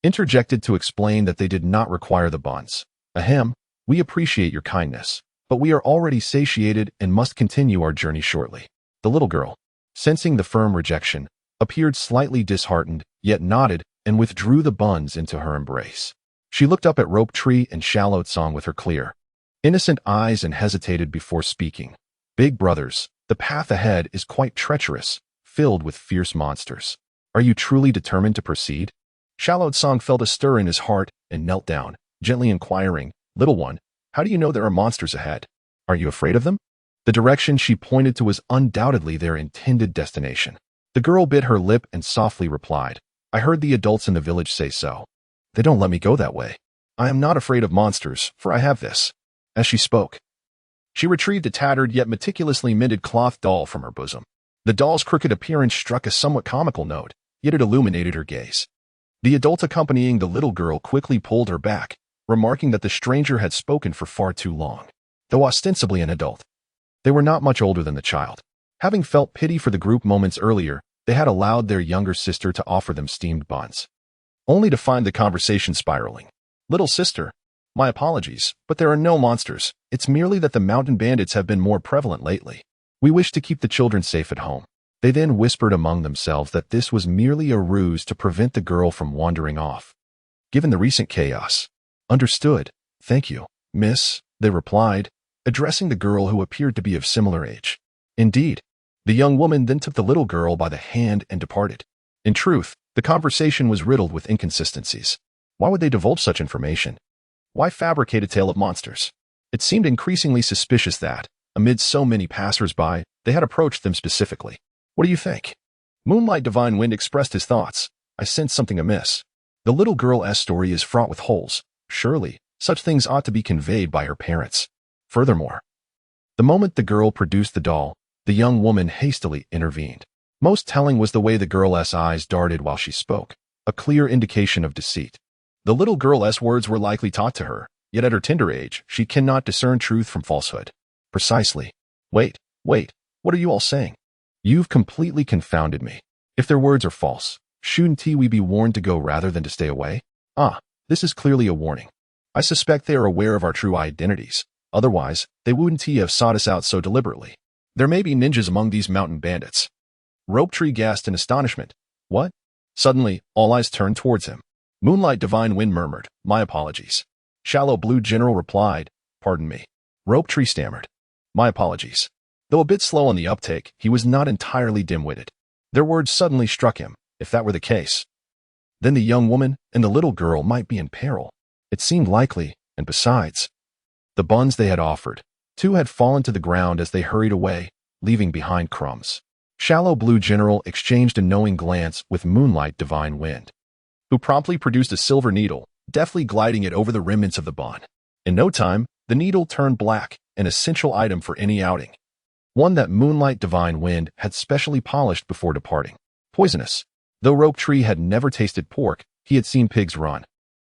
interjected to explain that they did not require the buns. "Ahem, we appreciate your kindness, but we are already satiated and must continue our journey shortly." The little girl, sensing the firm rejection, appeared slightly disheartened, yet nodded and withdrew the buns into her embrace. She looked up at Rope Tree and Shallow Tsung with her clear, innocent eyes and hesitated before speaking. "Big brothers, the path ahead is quite treacherous, filled with fierce monsters. Are you truly determined to proceed?" Shallow Tsung felt a stir in his heart and knelt down, gently inquiring, "Little one, how do you know there are monsters ahead? Are you afraid of them?" The direction she pointed to was undoubtedly their intended destination. The girl bit her lip and softly replied, "I heard the adults in the village say so. They don't let me go that way. I am not afraid of monsters, for I have this." As she spoke, she retrieved a tattered yet meticulously mended cloth doll from her bosom. The doll's crooked appearance struck a somewhat comical note, yet it illuminated her gaze. The adult accompanying the little girl quickly pulled her back, remarking that the stranger had spoken for far too long. Though ostensibly an adult, they were not much older than the child. Having felt pity for the group moments earlier, they had allowed their younger sister to offer them steamed buns, only to find the conversation spiraling. "Little sister, my apologies, but there are no monsters. It's merely that the mountain bandits have been more prevalent lately. We wish to keep the children safe at home." They then whispered among themselves that this was merely a ruse to prevent the girl from wandering off, given the recent chaos. "Understood. Thank you, miss," they replied, addressing the girl who appeared to be of similar age. Indeed, the young woman then took the little girl by the hand and departed. In truth, the conversation was riddled with inconsistencies. Why would they divulge such information? Why fabricate a tale of monsters? It seemed increasingly suspicious that, amid so many passers-by, they had approached them specifically. "What do you think?" Moonlight Divine Wind expressed his thoughts. "I sense something amiss. The little girl's story is fraught with holes. Surely, such things ought to be conveyed by her parents. Furthermore," the moment the girl produced the doll, the young woman hastily intervened. Most telling was the way the girl's eyes darted while she spoke, a clear indication of deceit. The little girl's words were likely taught to her, yet at her tender age, she cannot discern truth from falsehood. "Precisely. Wait, what are you all saying? You've completely confounded me. If their words are false, shouldn't we be warned to go rather than to stay away? Ah, this is clearly a warning. I suspect they are aware of our true identities. Otherwise, they wouldn't have sought us out so deliberately. There may be ninjas among these mountain bandits." Rope Tree gasped in astonishment. "What?" Suddenly, all eyes turned towards him. Moonlight Divine Wind murmured, "My apologies." Shallow Blue General replied, "Pardon me." Rope Tree stammered, "My apologies." Though a bit slow on the uptake, he was not entirely dim-witted. Their words suddenly struck him. If that were the case, then the young woman and the little girl might be in peril. It seemed likely, and besides, the buns they had offered, two had fallen to the ground as they hurried away, leaving behind crumbs. Shallow Blue General exchanged a knowing glance with Moonlight Divine Wind, who promptly produced a silver needle, deftly gliding it over the remnants of the bun. In no time, the needle turned black, an essential item for any outing, one that Moonlight Divine Wind had specially polished before departing. Poisonous. Though Rope Tree had never tasted pork, he had seen pigs run.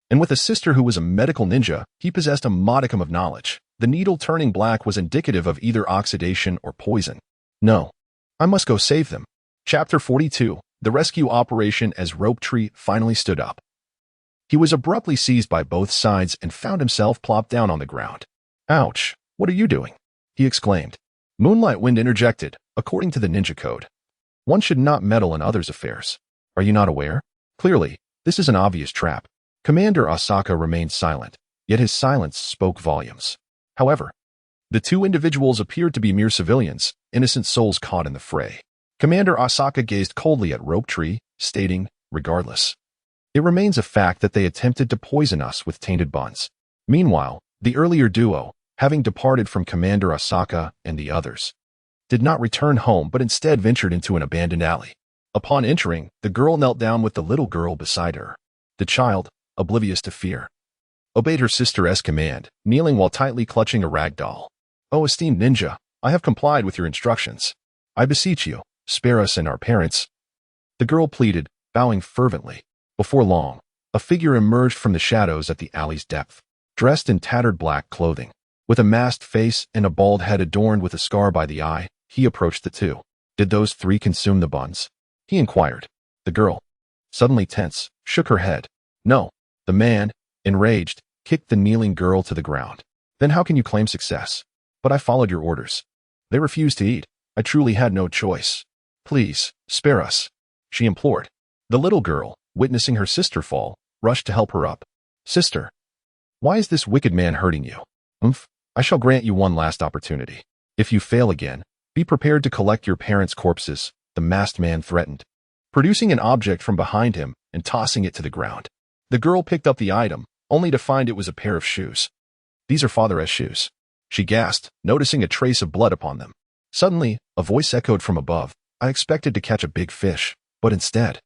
And with a sister who was a medical ninja, he possessed a modicum of knowledge. The needle turning black was indicative of either oxidation or poison. "No, I must go save them." Chapter 42, The Rescue Operation. As Rope Tree finally stood up, he was abruptly seized by both sides and found himself plopped down on the ground. "Ouch, what are you doing?" he exclaimed. Moonlight Wind interjected, "According to the ninja code, one should not meddle in others' affairs. Are you not aware? Clearly, this is an obvious trap." Commander Asaka remained silent, yet his silence spoke volumes. However, the two individuals appeared to be mere civilians, innocent souls caught in the fray. Commander Asaka gazed coldly at Rope Tree, stating, "Regardless, it remains a fact that they attempted to poison us with tainted buns." Meanwhile, the earlier duo, having departed from Commander Asaka and the others, did not return home but instead ventured into an abandoned alley. Upon entering, the girl knelt down with the little girl beside her. The child, oblivious to fear, obeyed her sister's command, kneeling while tightly clutching a rag doll. "Oh, esteemed ninja, I have complied with your instructions. I beseech you, spare us and our parents," the girl pleaded, bowing fervently. Before long, a figure emerged from the shadows at the alley's depth, dressed in tattered black clothing. With a masked face and a bald head adorned with a scar by the eye, he approached the two. "Did those three consume the buns?" he inquired. The girl, suddenly tense, shook her head. "No." The man, enraged, kicked the kneeling girl to the ground. "Then how can you claim success?" "But I followed your orders. They refused to eat. I truly had no choice. Please, spare us," she implored. The little girl, witnessing her sister fall, rushed to help her up. "Sister, why is this wicked man hurting you?" "I shall grant you one last opportunity. If you fail again, be prepared to collect your parents' corpses," the masked man threatened, producing an object from behind him and tossing it to the ground. The girl picked up the item, only to find it was a pair of shoes. "These are father's shoes." she gasped, noticing a trace of blood upon them. Suddenly, a voice echoed from above. I expected to catch a big fish, but instead,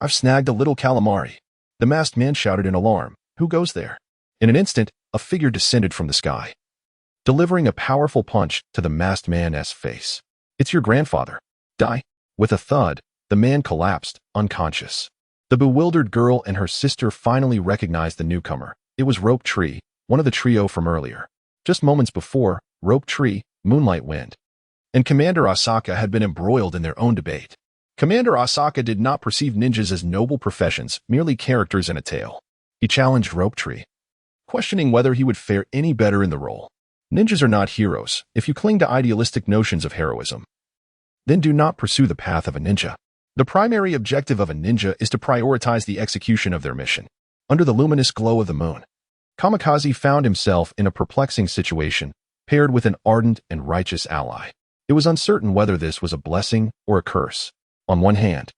I've snagged a little calamari. The masked man shouted in alarm. Who goes there? In an instant, a figure descended from the sky, delivering a powerful punch to the masked man's face. It's your grandfather. Die. With a thud, the man collapsed, unconscious. The bewildered girl and her sister finally recognized the newcomer. It was Rope Tree, one of the trio from earlier. Just moments before, Rope Tree, Moonlight Wind, and Commander Asaka had been embroiled in their own debate. Commander Asaka did not perceive ninjas as noble professions, merely characters in a tale. He challenged Rope Tree, questioning whether he would fare any better in the role. Ninjas are not heroes. If you cling to idealistic notions of heroism, then do not pursue the path of a ninja. The primary objective of a ninja is to prioritize the execution of their mission. Under the luminous glow of the moon, Kamikaze found himself in a perplexing situation, paired with an ardent and righteous ally. It was uncertain whether this was a blessing or a curse. On one hand,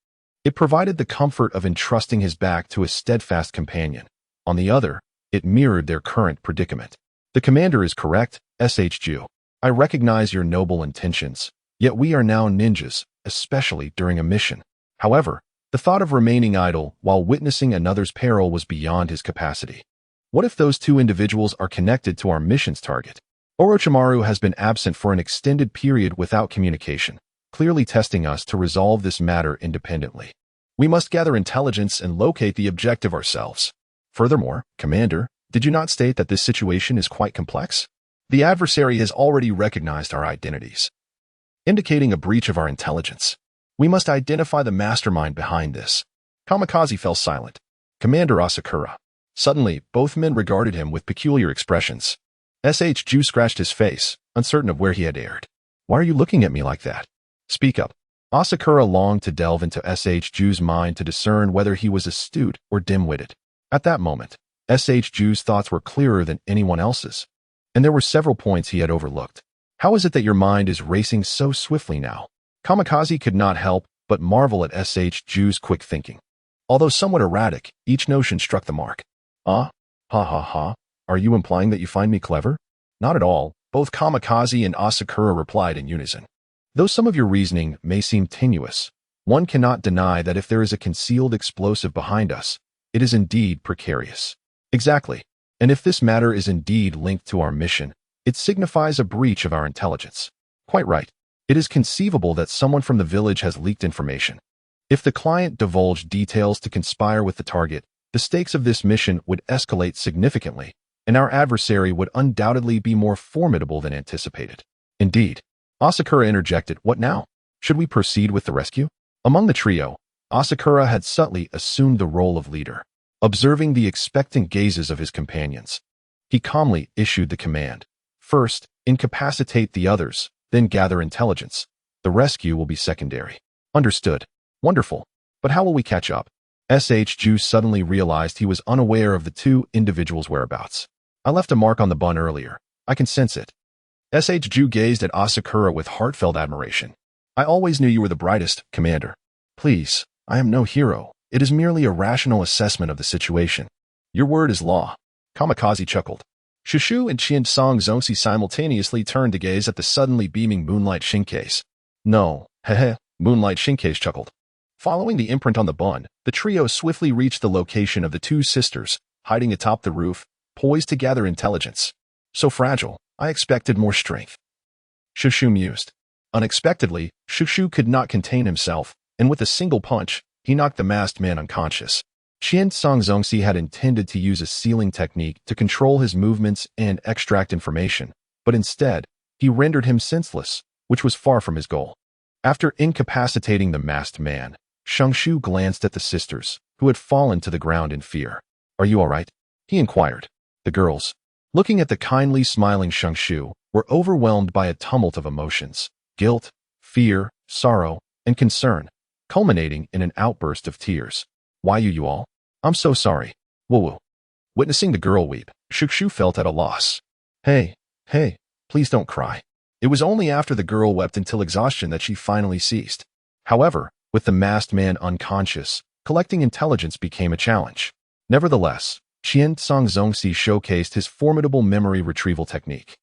it provided the comfort of entrusting his back to a steadfast companion. On the other, it mirrored their current predicament. The commander is correct, SHU. I recognize your noble intentions, yet we are now ninjas, especially during a mission. However, the thought of remaining idle while witnessing another's peril was beyond his capacity. What if those two individuals are connected to our mission's target? Orochimaru has been absent for an extended period without communication, clearly testing us to resolve this matter independently. We must gather intelligence and locate the objective ourselves. Furthermore, Commander, did you not state that this situation is quite complex? The adversary has already recognized our identities, indicating a breach of our intelligence. We must identify the mastermind behind this. Kamikaze fell silent. Commander Asakura. Suddenly, both men regarded him with peculiar expressions. SHU scratched his face, uncertain of where he had erred. Why are you looking at me like that? Speak up. Asakura longed to delve into SHU's mind to discern whether he was astute or dim-witted. At that moment, SHU's thoughts were clearer than anyone else's, and there were several points he had overlooked. How is it that your mind is racing so swiftly now? Kamikaze could not help but marvel at SHU's quick thinking. Although somewhat erratic, each notion struck the mark. Ha ha ha. Are you implying that you find me clever? Not at all, both Kamikaze and Asakura replied in unison. Though some of your reasoning may seem tenuous, one cannot deny that if there is a concealed explosive behind us, it is indeed precarious. Exactly. And if this matter is indeed linked to our mission, it signifies a breach of our intelligence. Quite right. It is conceivable that someone from the village has leaked information. If the client divulged details to conspire with the target, the stakes of this mission would escalate significantly, and our adversary would undoubtedly be more formidable than anticipated. Indeed. Asakura interjected, what now? Should we proceed with the rescue? Among the trio, Asakura had subtly assumed the role of leader. Observing the expectant gazes of his companions, he calmly issued the command. First, incapacitate the others, then gather intelligence. The rescue will be secondary. Understood. Wonderful. But how will we catch up? SHU suddenly realized he was unaware of the two individuals' whereabouts. I left a mark on the bun earlier. I can sense it. SHU gazed at Asakura with heartfelt admiration. I always knew you were the brightest, Commander. Please, I am no hero. It is merely a rational assessment of the situation. Your word is law. Kamikaze chuckled. Shushu and Song Zongsi simultaneously turned to gaze at the suddenly beaming Moonlight Shinkase. No, hehe, Moonlight Shinkase chuckled. Following the imprint on the bun, the trio swiftly reached the location of the two sisters, hiding atop the roof, poised to gather intelligence. So fragile, I expected more strength. Shushu mused. Unexpectedly, Shushu could not contain himself, and with a single punch, he knocked the masked man unconscious. Song Zongsi had intended to use a sealing technique to control his movements and extract information, but instead, he rendered him senseless, which was far from his goal. After incapacitating the masked man, Shangshu glanced at the sisters, who had fallen to the ground in fear. Are you all right? He inquired. The girls, looking at the kindly smiling Shangshu, were overwhelmed by a tumult of emotions: guilt, fear, sorrow, and concern, culminating in an outburst of tears. Why you all? I'm so sorry. Woo-woo. Witnessing the girl weep, Shukshu felt at a loss. Hey, please don't cry. It was only after the girl wept until exhaustion that she finally ceased. However, with the masked man unconscious, collecting intelligence became a challenge. Nevertheless, Song Zongsi showcased his formidable memory retrieval technique.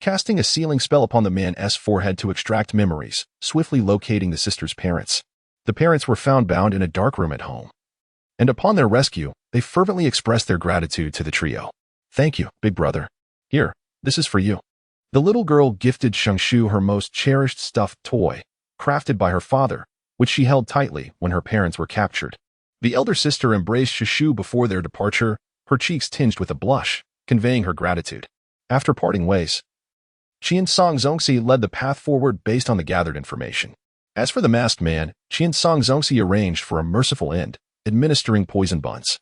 casting a sealing spell upon the man's forehead to extract memories, swiftly locating the sister's parents. The parents were found bound in a dark room at home. And upon their rescue, they fervently expressed their gratitude to the trio. "Thank you, big brother. Here, this is for you." The little girl gifted Shang-Shu her most cherished stuffed toy, crafted by her father, which she held tightly when her parents were captured. The elder sister embraced Shushu before their departure, her cheeks tinged with a blush, conveying her gratitude. After parting ways, Qian Song Zongxi led the path forward based on the gathered information. As for the masked man, Qian Song Zongxi arranged for a merciful end, administering poison buns,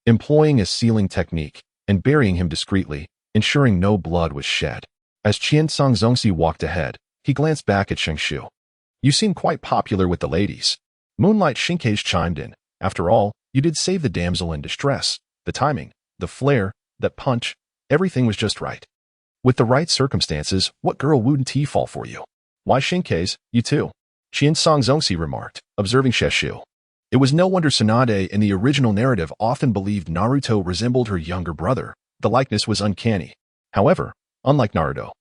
employing a sealing technique, and burying him discreetly, ensuring no blood was shed. As Qian Song Zongxi walked ahead, he glanced back at Shang-Shu. "You seem quite popular with the ladies." Moonlight Shinkage chimed in. "After all, you did save the damsel in distress. The timing, the flair, that punch, everything was just right. With the right circumstances, what girl wouldn't he fall for you?" "Why Shinkage, you too," Qian Song Zongxi remarked, observing Sheshu. It was no wonder Tsunade in the original narrative often believed Naruto resembled her younger brother. The likeness was uncanny. However, unlike Naruto,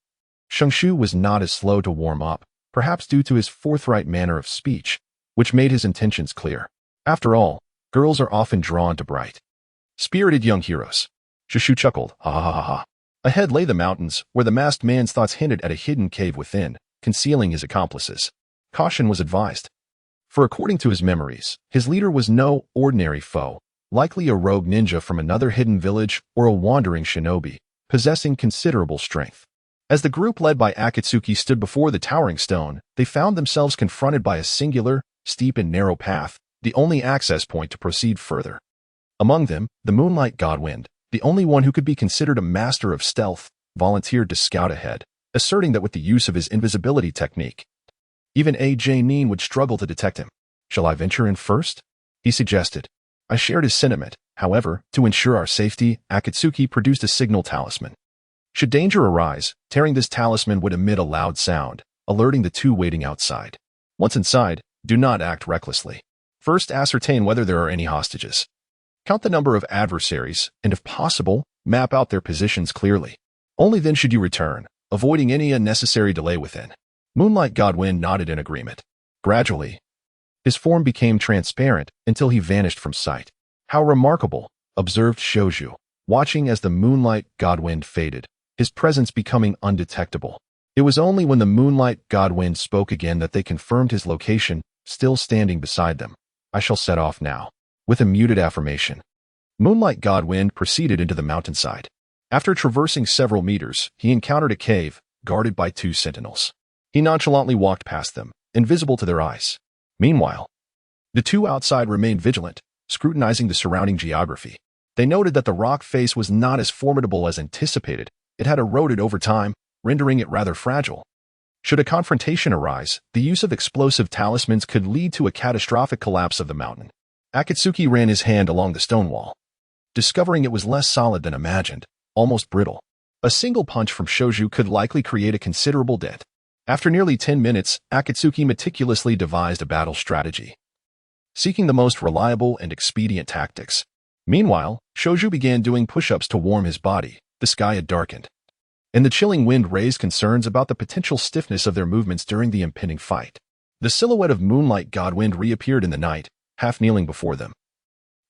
Shang-Shu was not as slow to warm up, perhaps due to his forthright manner of speech, which made his intentions clear. After all, girls are often drawn to bright, spirited young heroes. Shushu chuckled, "Ha ha ha ha." Ahead lay the mountains, where the masked man's thoughts hinted at a hidden cave within, concealing his accomplices. Caution was advised. For according to his memories, his leader was no ordinary foe, likely a rogue ninja from another hidden village or a wandering shinobi, possessing considerable strength. As the group led by Akatsuki stood before the towering stone, they found themselves confronted by a singular, steep and narrow path, the only access point to proceed further. Among them, the Moonlight Godwind, the only one who could be considered a master of stealth, volunteered to scout ahead, asserting that with the use of his invisibility technique, even Sanin would struggle to detect him. "Shall I venture in first?" he suggested. I shared his sentiment. However, to ensure our safety, Akatsuki produced a signal talisman. Should danger arise, tearing this talisman would emit a loud sound, alerting the two waiting outside. Once inside, do not act recklessly. First, ascertain whether there are any hostages. Count the number of adversaries, and if possible, map out their positions clearly. Only then should you return, avoiding any unnecessary delay within. Moonlight Godwind nodded in agreement. Gradually, his form became transparent until he vanished from sight. "How remarkable," observed Shoju, watching as the Moonlight Godwind faded, his presence becoming undetectable. It was only when the Moonlight Godwind spoke again that they confirmed his location, still standing beside them. "I shall set off now." With a muted affirmation, Moonlight Godwind proceeded into the mountainside. After traversing several meters, he encountered a cave, guarded by two sentinels. He nonchalantly walked past them, invisible to their eyes. Meanwhile, the two outside remained vigilant, scrutinizing the surrounding geography. They noted that the rock face was not as formidable as anticipated. It had eroded over time, rendering it rather fragile. Should a confrontation arise, the use of explosive talismans could lead to a catastrophic collapse of the mountain. Akatsuki ran his hand along the stone wall, discovering it was less solid than imagined, almost brittle. A single punch from Shoju could likely create a considerable dent. After nearly 10 minutes, Akatsuki meticulously devised a battle strategy, seeking the most reliable and expedient tactics. Meanwhile, Shoju began doing push-ups to warm his body. The sky had darkened, and the chilling wind raised concerns about the potential stiffness of their movements during the impending fight. The silhouette of Moonlight Godwind reappeared in the night, half kneeling before them.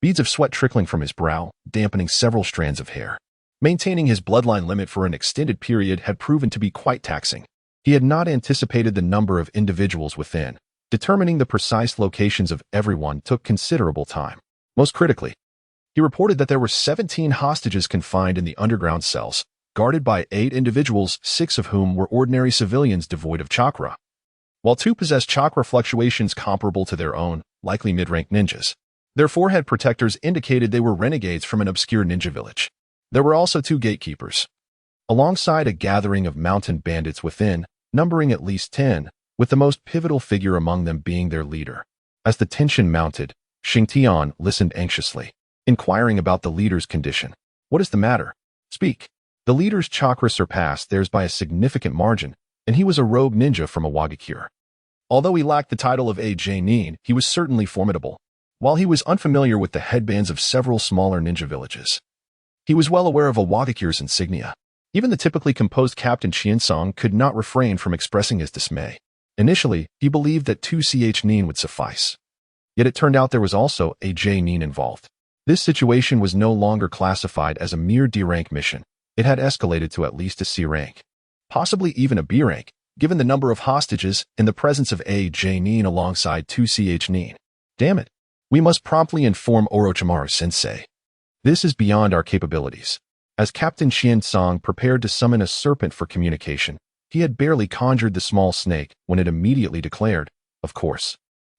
Beads of sweat trickling from his brow, dampening several strands of hair. Maintaining his bloodline limit for an extended period had proven to be quite taxing. He had not anticipated the number of individuals within. Determining the precise locations of everyone took considerable time. Most critically, he reported that there were 17 hostages confined in the underground cells, guarded by 8 individuals, 6 of whom were ordinary civilians devoid of chakra, while 2 possessed chakra fluctuations comparable to their own, likely mid-rank ninjas. Their forehead protectors indicated they were renegades from an obscure ninja village. There were also 2 gatekeepers, alongside a gathering of mountain bandits within, numbering at least 10, with the most pivotal figure among them being their leader. As the tension mounted, Xingtian listened anxiously, inquiring about the leader's condition. "What is the matter? Speak." The leader's chakra surpassed theirs by a significant margin, and he was a rogue ninja from a Wagakure. Although he lacked the title of a Jainin, he was certainly formidable. While he was unfamiliar with the headbands of several smaller ninja villages, he was well aware of a Wagakure's insignia. Even the typically composed Captain Qian could not refrain from expressing his dismay. Initially, he believed that 2ch Nin would suffice. Yet it turned out there was also a J Nin involved. This situation was no longer classified as a mere D rank mission. It had escalated to at least a C rank. Possibly even a B rank, given the number of hostages in the presence of a J Nin alongside 2ch Nin. Damn it. We must promptly inform Orochimaru-sensei. This is beyond our capabilities. As Captain Qian prepared to summon a serpent for communication, he had barely conjured the small snake when it immediately declared, "Of course.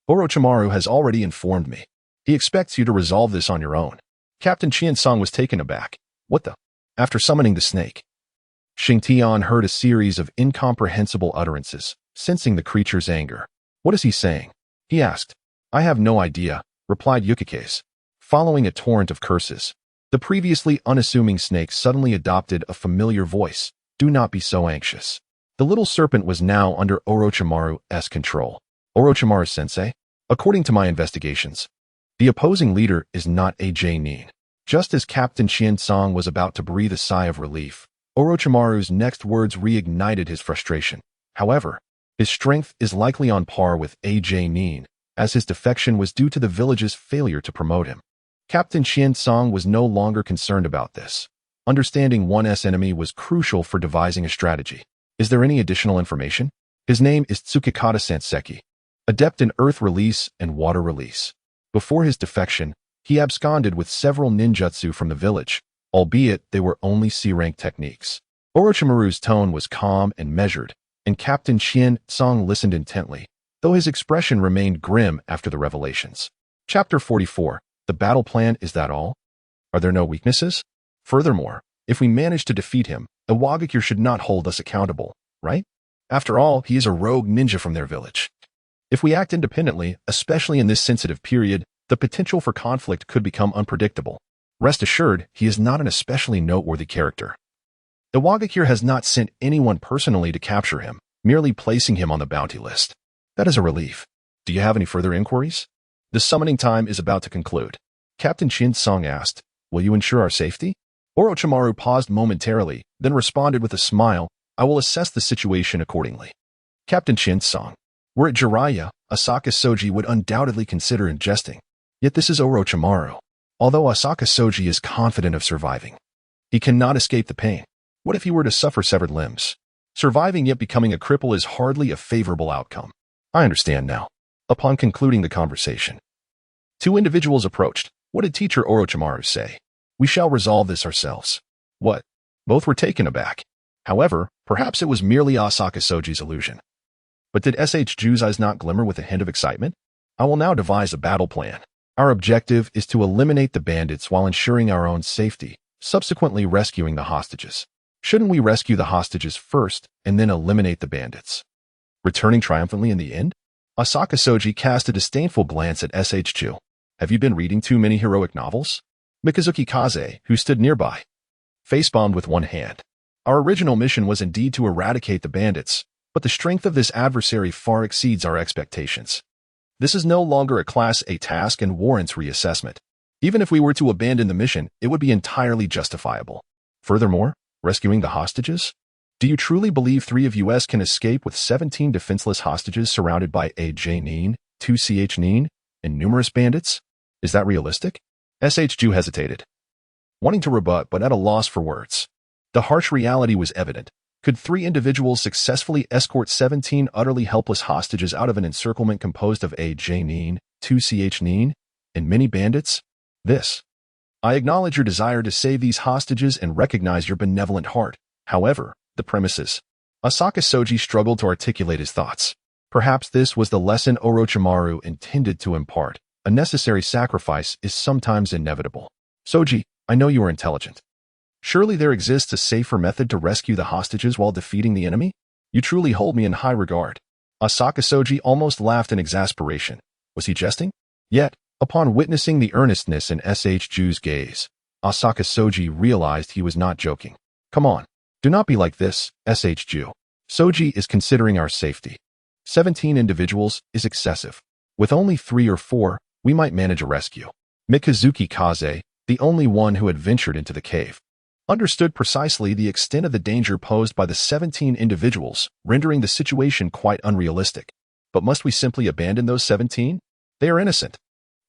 Orochimaru has already informed me. He expects you to resolve this on your own." Captain Qian was taken aback. What the? After summoning the snake, Xingtian heard a series of incomprehensible utterances, sensing the creature's anger. "What is he saying?" he asked. "I have no idea," replied Yukike's. Following a torrent of curses, the previously unassuming snake suddenly adopted a familiar voice. "Do not be so anxious." The little serpent was now under Orochimaru's control. "Orochimaru-sensei, according to my investigations, the opposing leader is not a J Nin." Just as Captain Qian was about to breathe a sigh of relief, Orochimaru's next words reignited his frustration. However, his strength is likely on par with a J Nin, as his defection was due to the village's failure to promote him. Captain Qian was no longer concerned about this. Understanding one's enemy was crucial for devising a strategy. "Is there any additional information?" His name is Tsukikata Sanseki, adept in earth release and water release. Before his defection, he absconded with several ninjutsu from the village, albeit they were only C-rank techniques. Orochimaru's tone was calm and measured, and Captain Qian listened intently, though his expression remained grim after the revelations. Chapter 44. The battle plan, is that all? Are there no weaknesses? Furthermore, if we manage to defeat him, Iwagakure should not hold us accountable, right? After all, he is a rogue ninja from their village. If we act independently, especially in this sensitive period, the potential for conflict could become unpredictable. Rest assured, he is not an especially noteworthy character. Iwagakure has not sent anyone personally to capture him, merely placing him on the bounty list. That is a relief. Do you have any further inquiries? The summoning time is about to conclude. Captain Qian asked, "Will you ensure our safety?" Orochimaru paused momentarily, then responded with a smile, "I will assess the situation accordingly." Captain Qian, were it Jiraiya, Asaka Shoji would undoubtedly consider ingesting. Yet this is Orochimaru. Although Asaka Shoji is confident of surviving, he cannot escape the pain. What if he were to suffer severed limbs? Surviving yet becoming a cripple is hardly a favorable outcome. I understand now. Upon concluding the conversation, two individuals approached. What did teacher Orochimaru say? "We shall resolve this ourselves." What? Both were taken aback. However, perhaps it was merely Asaka Shoji's illusion. But did Chu's eyes not glimmer with a hint of excitement? "I will now devise a battle plan. Our objective is to eliminate the bandits while ensuring our own safety, subsequently rescuing the hostages. Shouldn't we rescue the hostages first and then eliminate the bandits, returning triumphantly in the end?" Asaka Shoji cast a disdainful glance at Chu. "Have you been reading too many heroic novels?" Mikazuki Kaze, who stood nearby, face-bombed with one hand. "Our original mission was indeed to eradicate the bandits, but the strength of this adversary far exceeds our expectations. This is no longer a Class A task and warrants reassessment. Even if we were to abandon the mission, it would be entirely justifiable. Furthermore, rescuing the hostages? Do you truly believe 3 of us can escape with 17 defenseless hostages surrounded by a J Nin, 2ch Nin, and numerous bandits? Is that realistic?" Chu hesitated, wanting to rebut but at a loss for words. The harsh reality was evident. Could 3 individuals successfully escort 17 utterly helpless hostages out of an encirclement composed of a J Nin, 2ch Nin, and many bandits? I acknowledge your desire to save these hostages and recognize your benevolent heart. However, the premises. Asaka Shoji struggled to articulate his thoughts. Perhaps this was the lesson Orochimaru intended to impart. A necessary sacrifice is sometimes inevitable. "Shoji, I know you are intelligent. Surely there exists a safer method to rescue the hostages while defeating the enemy? You truly hold me in high regard." Asaka Shoji almost laughed in exasperation. Was he jesting? Yet, upon witnessing the earnestness in Chu's gaze, Asaka Shoji realized he was not joking. "Come on. Do not be like this, Chu. Shoji is considering our safety. 17 individuals is excessive. With only 3 or 4, we might manage a rescue." Mikazuki Kaze, the only one who had ventured into the cave, understood precisely the extent of the danger posed by the 17 individuals, rendering the situation quite unrealistic. But must we simply abandon those 17? They are innocent.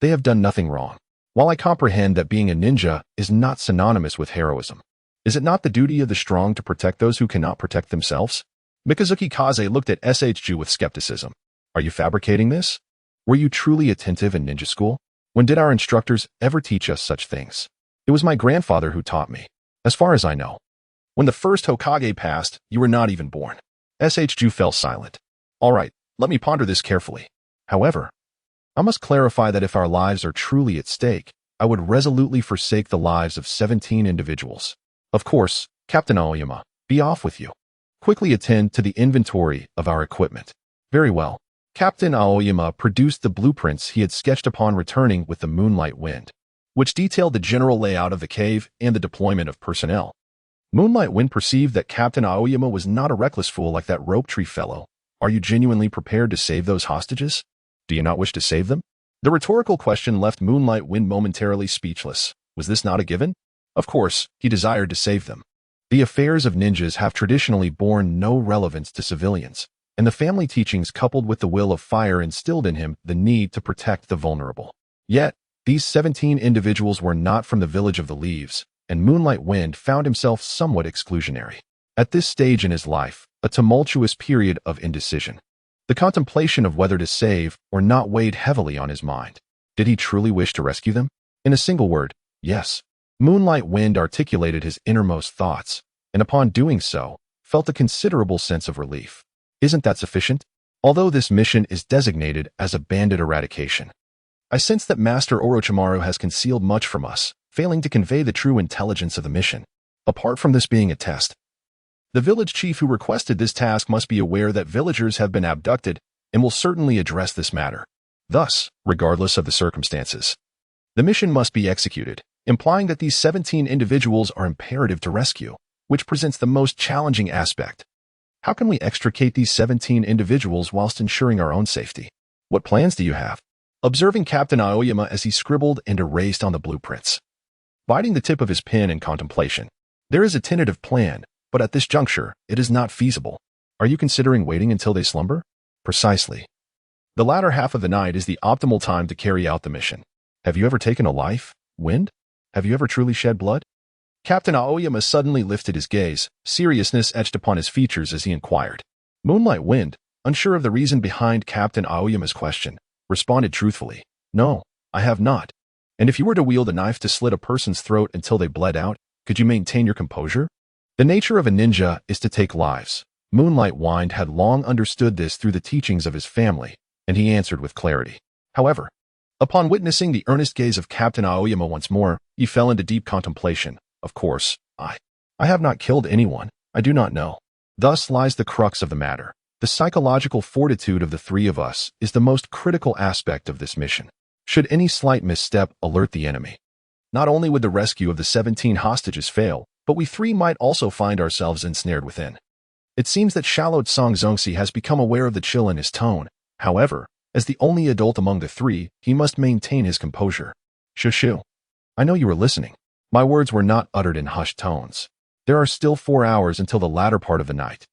They have done nothing wrong. While I comprehend that being a ninja is not synonymous with heroism, is it not the duty of the strong to protect those who cannot protect themselves? Mikazuki Kaze looked at SHG with skepticism. Are you fabricating this? Were you truly attentive in ninja school? When did our instructors ever teach us such things? It was my grandfather who taught me, as far as I know. When the first Hokage passed, you were not even born. SHG fell silent. All right, let me ponder this carefully. However, I must clarify that if our lives are truly at stake, I would resolutely forsake the lives of 17 individuals. Of course, Captain Aoyama, be off with you. Quickly attend to the inventory of our equipment. Very well. Captain Aoyama produced the blueprints he had sketched upon returning with the Moonlight Wind, which detailed the general layout of the cave and the deployment of personnel. Moonlight Wind perceived that Captain Aoyama was not a reckless fool like that rope tree fellow. Are you genuinely prepared to save those hostages? Do you not wish to save them? The rhetorical question left Moonlight Wind momentarily speechless. Was this not a given? Of course, he desired to save them. The affairs of ninjas have traditionally borne no relevance to civilians, and the family teachings coupled with the will of fire instilled in him the need to protect the vulnerable. Yet, these 17 individuals were not from the village of the leaves, and Moonlight Wind found himself somewhat exclusionary. At this stage in his life, a tumultuous period of indecision. The contemplation of whether to save or not weighed heavily on his mind. Did he truly wish to rescue them? In a single word, yes. Moonlight Wind articulated his innermost thoughts, and upon doing so, felt a considerable sense of relief. Isn't that sufficient? Although this mission is designated as a bandit eradication, I sense that Master Orochimaru has concealed much from us, failing to convey the true intelligence of the mission. Apart from this being a test, the village chief who requested this task must be aware that villagers have been abducted and will certainly address this matter. Thus, regardless of the circumstances, the mission must be executed, implying that these 17 individuals are imperative to rescue, which presents the most challenging aspect. How can we extricate these 17 individuals whilst ensuring our own safety? What plans do you have? Observing Captain Aoyama as he scribbled and erased on the blueprints, biting the tip of his pen in contemplation. There is a tentative plan, but at this juncture, it is not feasible. Are you considering waiting until they slumber? Precisely. The latter half of the night is the optimal time to carry out the mission. Have you ever taken a life, Wind? Have you ever truly shed blood? Captain Aoyama suddenly lifted his gaze, seriousness etched upon his features as he inquired. Moonlight Wind, unsure of the reason behind Captain Aoyama's question, responded truthfully, No, I have not. And if you were to wield a knife to slit a person's throat until they bled out, could you maintain your composure? The nature of a ninja is to take lives. Moonlight Wind had long understood this through the teachings of his family, and he answered with clarity. However, upon witnessing the earnest gaze of Captain Aoyama once more, he fell into deep contemplation. Of course, I have not killed anyone. I do not know. Thus lies the crux of the matter. The psychological fortitude of the three of us is the most critical aspect of this mission. Should any slight misstep alert the enemy, not only would the rescue of the 17 hostages fail, but we three might also find ourselves ensnared within. It seems that Shallowed Song Zongxi has become aware of the chill in his tone. However, as the only adult among the three, he must maintain his composure. Shushu, I know you were listening. My words were not uttered in hushed tones. There are still 4 hours until the latter part of the night,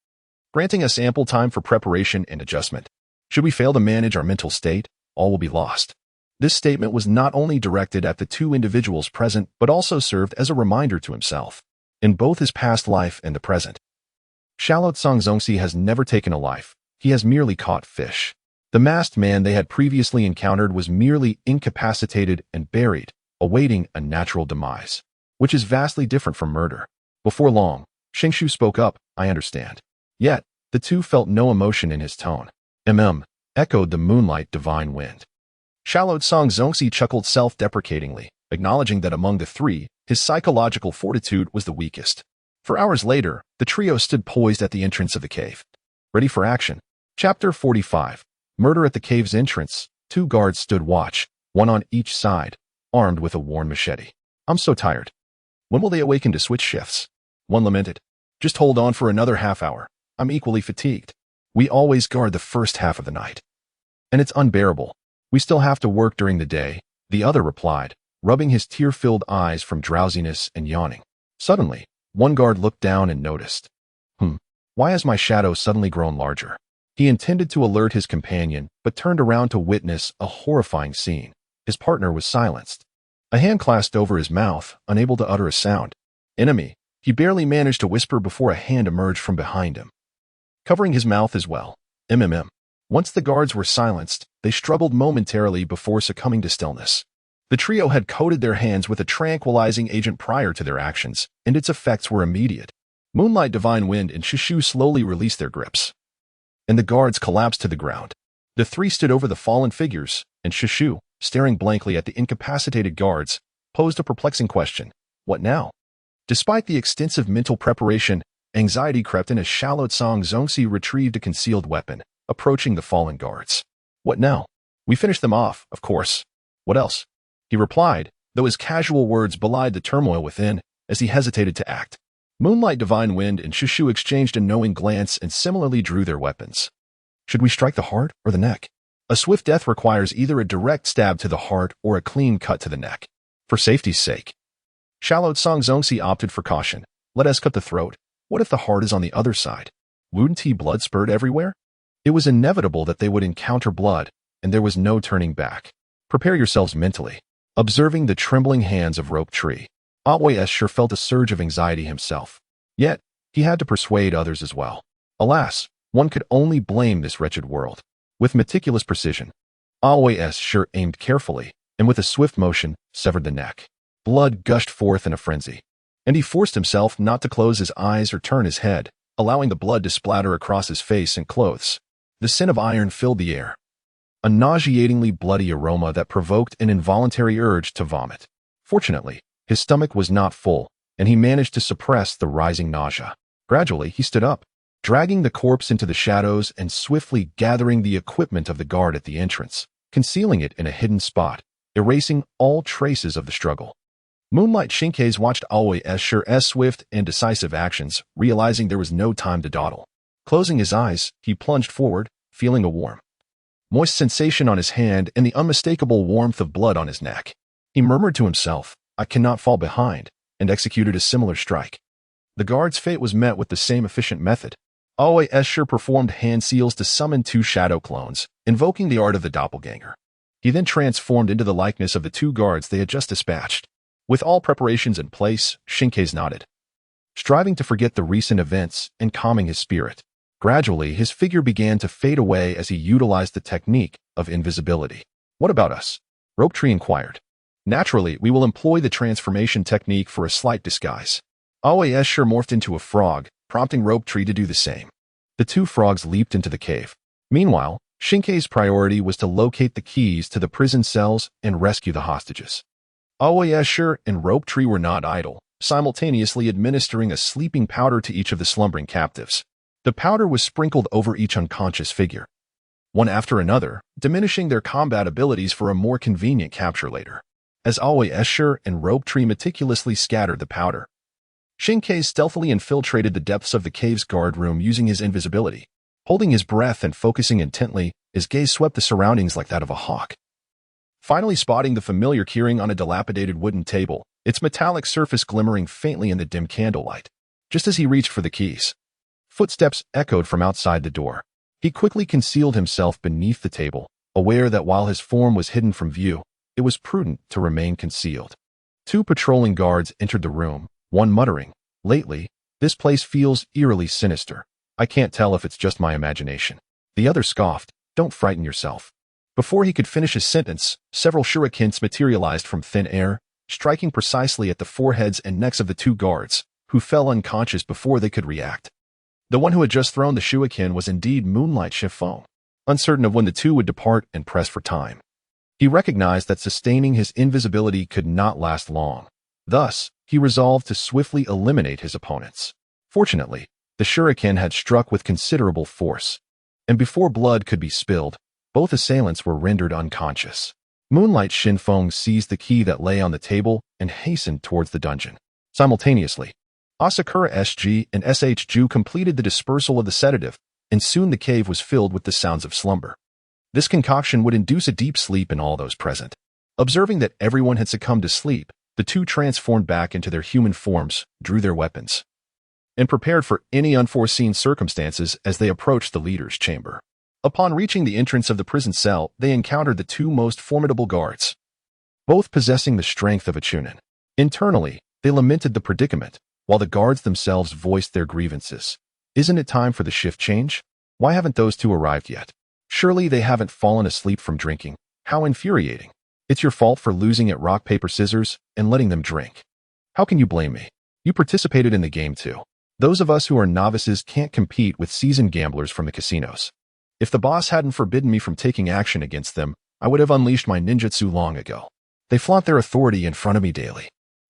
granting us ample time for preparation and adjustment. Should we fail to manage our mental state, all will be lost. This statement was not only directed at the two individuals present, but also served as a reminder to himself. In both his past life and the present, Shallowed Song Zongxi has never taken a life. He has merely caught fish. The masked man they had previously encountered was merely incapacitated and buried, awaiting a natural demise, which is vastly different from murder. Before long, Shingshu spoke up, I understand. Yet, the two felt no emotion in his tone. Echoed the Moonlight Divine Wind. Shallowed Song Zongxi chuckled self-deprecatingly, acknowledging that among the three, his psychological fortitude was the weakest. For hours later, the trio stood poised at the entrance of the cave, ready for action. Chapter 45. Murder at the cave's entrance. 2 guards stood watch, one on each side, armed with a worn machete. I'm so tired. When will they awaken to switch shifts? One lamented. Just hold on for another half hour. I'm equally fatigued. We always guard the first half of the night, and it's unbearable. We still have to work during the day, the other replied, rubbing his tear-filled eyes from drowsiness and yawning. Suddenly, One guard looked down and noticed. Why has my shadow suddenly grown larger? He intended to alert his companion, but turned around to witness a horrifying scene. His partner was silenced. A hand clasped over his mouth, unable to utter a sound. Enemy, he barely managed to whisper before a hand emerged from behind him, covering his mouth as well. Once the guards were silenced, they struggled momentarily before succumbing to stillness. The trio had coated their hands with a tranquilizing agent prior to their actions, and its effects were immediate. Moonlight, Divine Wind, and Shushu slowly released their grips, and the guards collapsed to the ground. The three stood over the fallen figures, and Shushu, staring blankly at the incapacitated guards, posed a perplexing question. What now? Despite the extensive mental preparation, anxiety crept in as Shalot-song Zongxi retrieved a concealed weapon, approaching the fallen guards. What now? We finished them off, of course. What else? He replied, though his casual words belied the turmoil within, as he hesitated to act. Moonlight, Divine Wind, and Shushu exchanged a knowing glance and similarly drew their weapons. Should we strike the heart or the neck? A swift death requires either a direct stab to the heart or a clean cut to the neck. For safety's sake, Shalot-song Zongxi opted for caution. Let us cut the throat. What if the heart is on the other side? Wouldn't blood spurt everywhere? It was inevitable that they would encounter blood, and there was no turning back. Prepare yourselves mentally. Observing the trembling hands of Rope Tree, Aoi sure felt a surge of anxiety himself. Yet, he had to persuade others as well. Alas, one could only blame this wretched world. With meticulous precision, Aoi sure aimed carefully, and with a swift motion, severed the neck. Blood gushed forth in a frenzy, and he forced himself not to close his eyes or turn his head, allowing the blood to splatter across his face and clothes. The scent of iron filled the air, a nauseatingly bloody aroma that provoked an involuntary urge to vomit. Fortunately, his stomach was not full, and he managed to suppress the rising nausea. Gradually, he stood up, dragging the corpse into the shadows and swiftly gathering the equipment of the guard at the entrance, concealing it in a hidden spot, erasing all traces of the struggle. Moonlight Shinkeis watched Aoi Sure's swift and decisive actions, realizing there was no time to dawdle. Closing his eyes, he plunged forward, feeling a warm, moist sensation on his hand and the unmistakable warmth of blood on his neck. He murmured to himself, I cannot fall behind, and executed a similar strike. The guard's fate was met with the same efficient method. Aoi sure performed hand seals to summon two shadow clones, invoking the art of the doppelganger. He then transformed into the likeness of the two guards they had just dispatched. With all preparations in place, Shinkeis nodded, striving to forget the recent events and calming his spirit. Gradually, his figure began to fade away as he utilized the technique of invisibility. What about us? Rope Tree inquired. Naturally, we will employ the transformation technique for a slight disguise. Aoi sure morphed into a frog, prompting Rope Tree to do the same. The two frogs leaped into the cave. Meanwhile, Shinke's priority was to locate the keys to the prison cells and rescue the hostages. Aoi sure and Rope Tree were not idle, simultaneously administering a sleeping powder to each of the slumbering captives. The powder was sprinkled over each unconscious figure, one after another, diminishing their combat abilities for a more convenient capture later. As Aoi sure and Rope Tree meticulously scattered the powder, Shinkeis stealthily infiltrated the depths of the cave's guard room using his invisibility. Holding his breath and focusing intently, his gaze swept the surroundings like that of a hawk. Finally spotting the familiar keyring on a dilapidated wooden table, its metallic surface glimmering faintly in the dim candlelight. Just as he reached for the keys, footsteps echoed from outside the door. He quickly concealed himself beneath the table, aware that while his form was hidden from view, it was prudent to remain concealed. Two patrolling guards entered the room, one muttering, "Lately, this place feels eerily sinister. I can't tell if it's just my imagination." The other scoffed, "Don't frighten yourself." Before he could finish his sentence, several shurikens materialized from thin air, striking precisely at the foreheads and necks of the two guards, who fell unconscious before they could react. The one who had just thrown the shuriken was indeed Moonlight Chiffon. Uncertain of when the two would depart and pressed for time, he recognized that sustaining his invisibility could not last long. Thus, he resolved to swiftly eliminate his opponents. Fortunately, the shuriken had struck with considerable force, and before blood could be spilled, both assailants were rendered unconscious. Moonlight Shinfeng seized the key that lay on the table and hastened towards the dungeon. Simultaneously, Asakura SG and SH Ju completed the dispersal of the sedative, and soon the cave was filled with the sounds of slumber. This concoction would induce a deep sleep in all those present. Observing that everyone had succumbed to sleep, The two transformed back into their human forms, drew their weapons, and prepared for any unforeseen circumstances as they approached the leader's chamber. Upon reaching the entrance of the prison cell, they encountered the two most formidable guards, both possessing the strength of a Chunin. Internally, they lamented the predicament, while the guards themselves voiced their grievances. Isn't it time for the shift change? Why haven't those two arrived yet? Surely they haven't fallen asleep from drinking. How infuriating. It's your fault for losing at rock, paper, scissors and letting them drink. How can you blame me? You participated in the game too. Those of us who are novices can't compete with seasoned gamblers from the casinos. If the boss hadn't forbidden me from taking action against them, I would have unleashed my ninjutsu long ago. They flaunt their authority in front of me daily.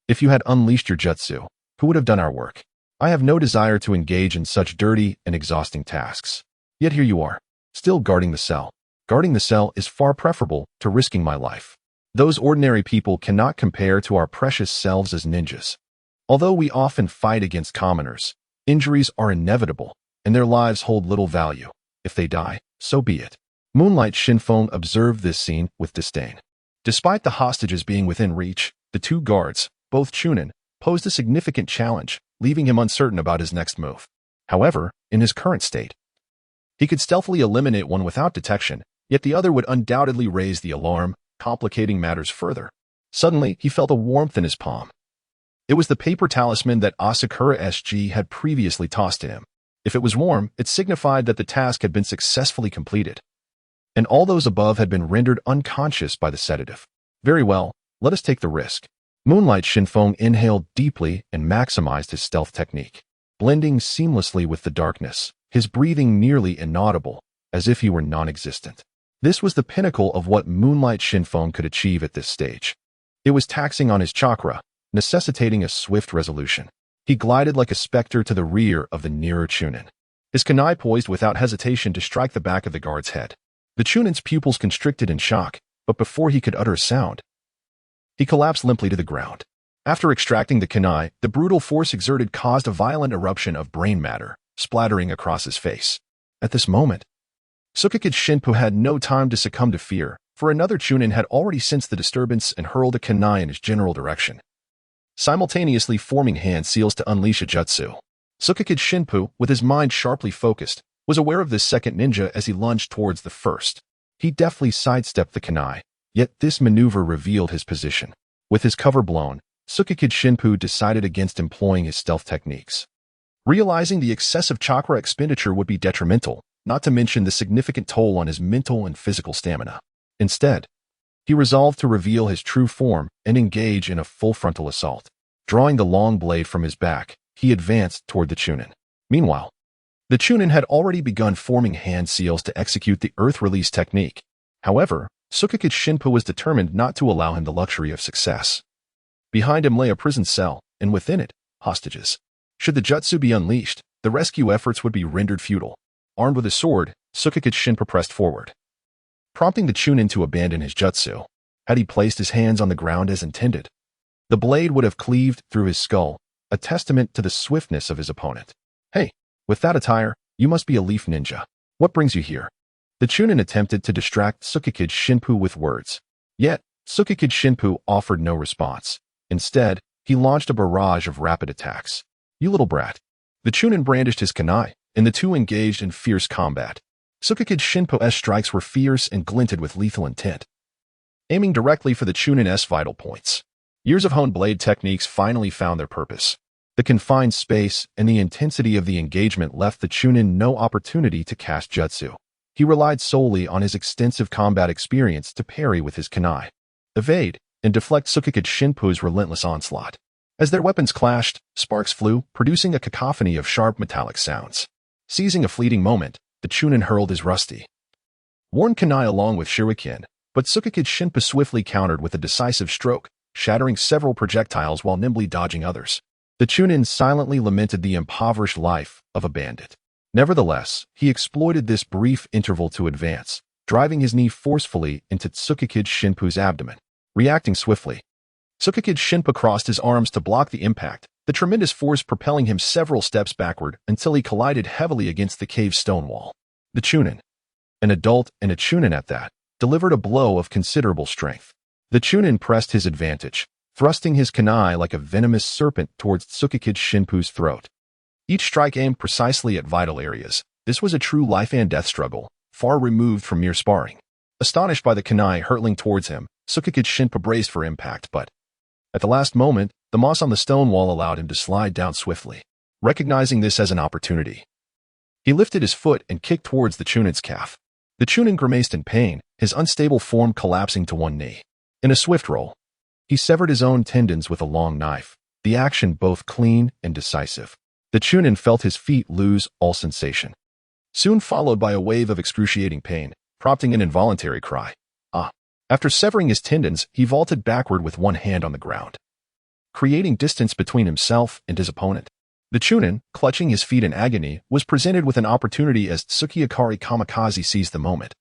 If you had unleashed your jutsu, who would have done our work? I have no desire to engage in such dirty and exhausting tasks. Yet here you are, still guarding the cell. Guarding the cell is far preferable to risking my life. Those ordinary people cannot compare to our precious selves as ninjas. Although we often fight against commoners, injuries are inevitable, and their lives hold little value. If they die, so be it. Moonlight Shinfeng observed this scene with disdain. Despite the hostages being within reach, the two guards, both Chunin, posed a significant challenge, leaving him uncertain about his next move. However, in his current state, he could stealthily eliminate one without detection, yet the other would undoubtedly raise the alarm, complicating matters further. Suddenly, he felt a warmth in his palm. It was the paper talisman that Asakura SG had previously tossed to him. If it was warm, it signified that the task had been successfully completed, and all those above had been rendered unconscious by the sedative. Very well, let us take the risk. Moonlight Shinfeng inhaled deeply and maximized his stealth technique, blending seamlessly with the darkness, his breathing nearly inaudible, as if he were non-existent. This was the pinnacle of what Moonlight Shinfeng could achieve at this stage. It was taxing on his chakra, necessitating a swift resolution. He glided like a specter to the rear of the nearer Chunin, his kunai poised without hesitation to strike the back of the guard's head. The Chunin's pupils constricted in shock, but before he could utter a sound, he collapsed limply to the ground. After extracting the kunai, the brutal force exerted caused a violent eruption of brain matter, splattering across his face. At this moment, Sukikage Shinpu had no time to succumb to fear, for another Chunin had already sensed the disturbance and hurled a kunai in his general direction, simultaneously forming hand seals to unleash a jutsu. Sukikage Shinpu, with his mind sharply focused, was aware of this second ninja as he lunged towards the first. He deftly sidestepped the kunai, yet this maneuver revealed his position. With his cover blown, Sukikage Shinpu decided against employing his stealth techniques. Realizing the excessive chakra expenditure would be detrimental, not to mention the significant toll on his mental and physical stamina. Instead, he resolved to reveal his true form and engage in a full frontal assault. Drawing the long blade from his back, he advanced toward the Chunin. Meanwhile, the Chunin had already begun forming hand seals to execute the earth release technique. However, Sukikage Shinpu was determined not to allow him the luxury of success. Behind him lay a prison cell, and within it, hostages. Should the jutsu be unleashed, the rescue efforts would be rendered futile. Armed with a sword, Sukikage Shinpu pressed forward, prompting the Chunin to abandon his jutsu. Had he placed his hands on the ground as intended, the blade would have cleaved through his skull, a testament to the swiftness of his opponent. Hey, with that attire, you must be a leaf ninja. What brings you here? The Chunin attempted to distract Sukikage Shinpu with words. Yet, Sukikage Shinpu offered no response. Instead, he launched a barrage of rapid attacks. You little brat. The Chunin brandished his kunai, and the two engaged in fierce combat. Sukikage Shinpu's strikes were fierce and glinted with lethal intent, aiming directly for the Chunin's vital points. Years of honed blade techniques finally found their purpose. The confined space and the intensity of the engagement left the Chunin no opportunity to cast jutsu. He relied solely on his extensive combat experience to parry with his kunai, evade, and deflect Sukikage Shinpu's relentless onslaught. As their weapons clashed, sparks flew, producing a cacophony of sharp metallic sounds. Seizing a fleeting moment, the Chunin hurled his rusty, worn kunai along with shuriken, but Sukikage Shinpu swiftly countered with a decisive stroke, shattering several projectiles while nimbly dodging others. The Chunin silently lamented the impoverished life of a bandit. Nevertheless, he exploited this brief interval to advance, driving his knee forcefully into Sukikage Shinpu's abdomen. Reacting swiftly, Sukikage Shinpu crossed his arms to block the impact, the tremendous force propelling him several steps backward until he collided heavily against the cave stone wall. The Chunin, an adult and a Chunin at that, delivered a blow of considerable strength. The Chunin pressed his advantage, thrusting his kunai like a venomous serpent towards Tsukikage Shinpu's throat. Each strike aimed precisely at vital areas. This was a true life-and-death struggle, far removed from mere sparring. Astonished by the kunai hurtling towards him, Tsukikage Shinpu braced for impact, but at the last moment, the moss on the stone wall allowed him to slide down swiftly. Recognizing this as an opportunity, he lifted his foot and kicked towards the Chunin's calf. The Chunin grimaced in pain, his unstable form collapsing to one knee. In a swift roll, he severed his own tendons with a long knife, the action both clean and decisive. The Chunin felt his feet lose all sensation, soon followed by a wave of excruciating pain, prompting an involuntary cry. Ah! After severing his tendons, he vaulted backward with one hand on the ground, creating distance between himself and his opponent. The Chunin, clutching his feet in agony, was presented with an opportunity as Tsukiyakari Kamikaze seized the moment,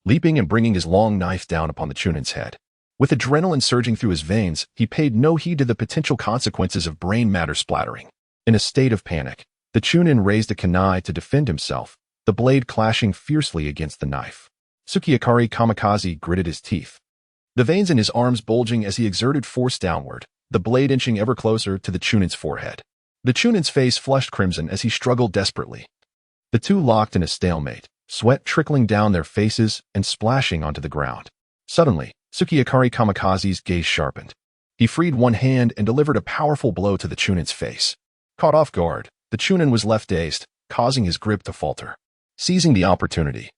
leaping and bringing his long knife down upon the Chunin's head. With adrenaline surging through his veins, he paid no heed to the potential consequences of brain matter splattering. In a state of panic, the Chunin raised a kunai to defend himself, the blade clashing fiercely against the knife. Tsukiyakari Kamikaze gritted his teeth, the veins in his arms bulging as he exerted force downward, the blade inching ever closer to the Chunin's forehead. The Chunin's face flushed crimson as he struggled desperately. The two locked in a stalemate, sweat trickling down their faces and splashing onto the ground. Suddenly, Tsukiyakari Kamikaze's gaze sharpened. He freed one hand and delivered a powerful blow to the Chunin's face. Caught off guard, the Chunin was left dazed, causing his grip to falter. Seizing the opportunity,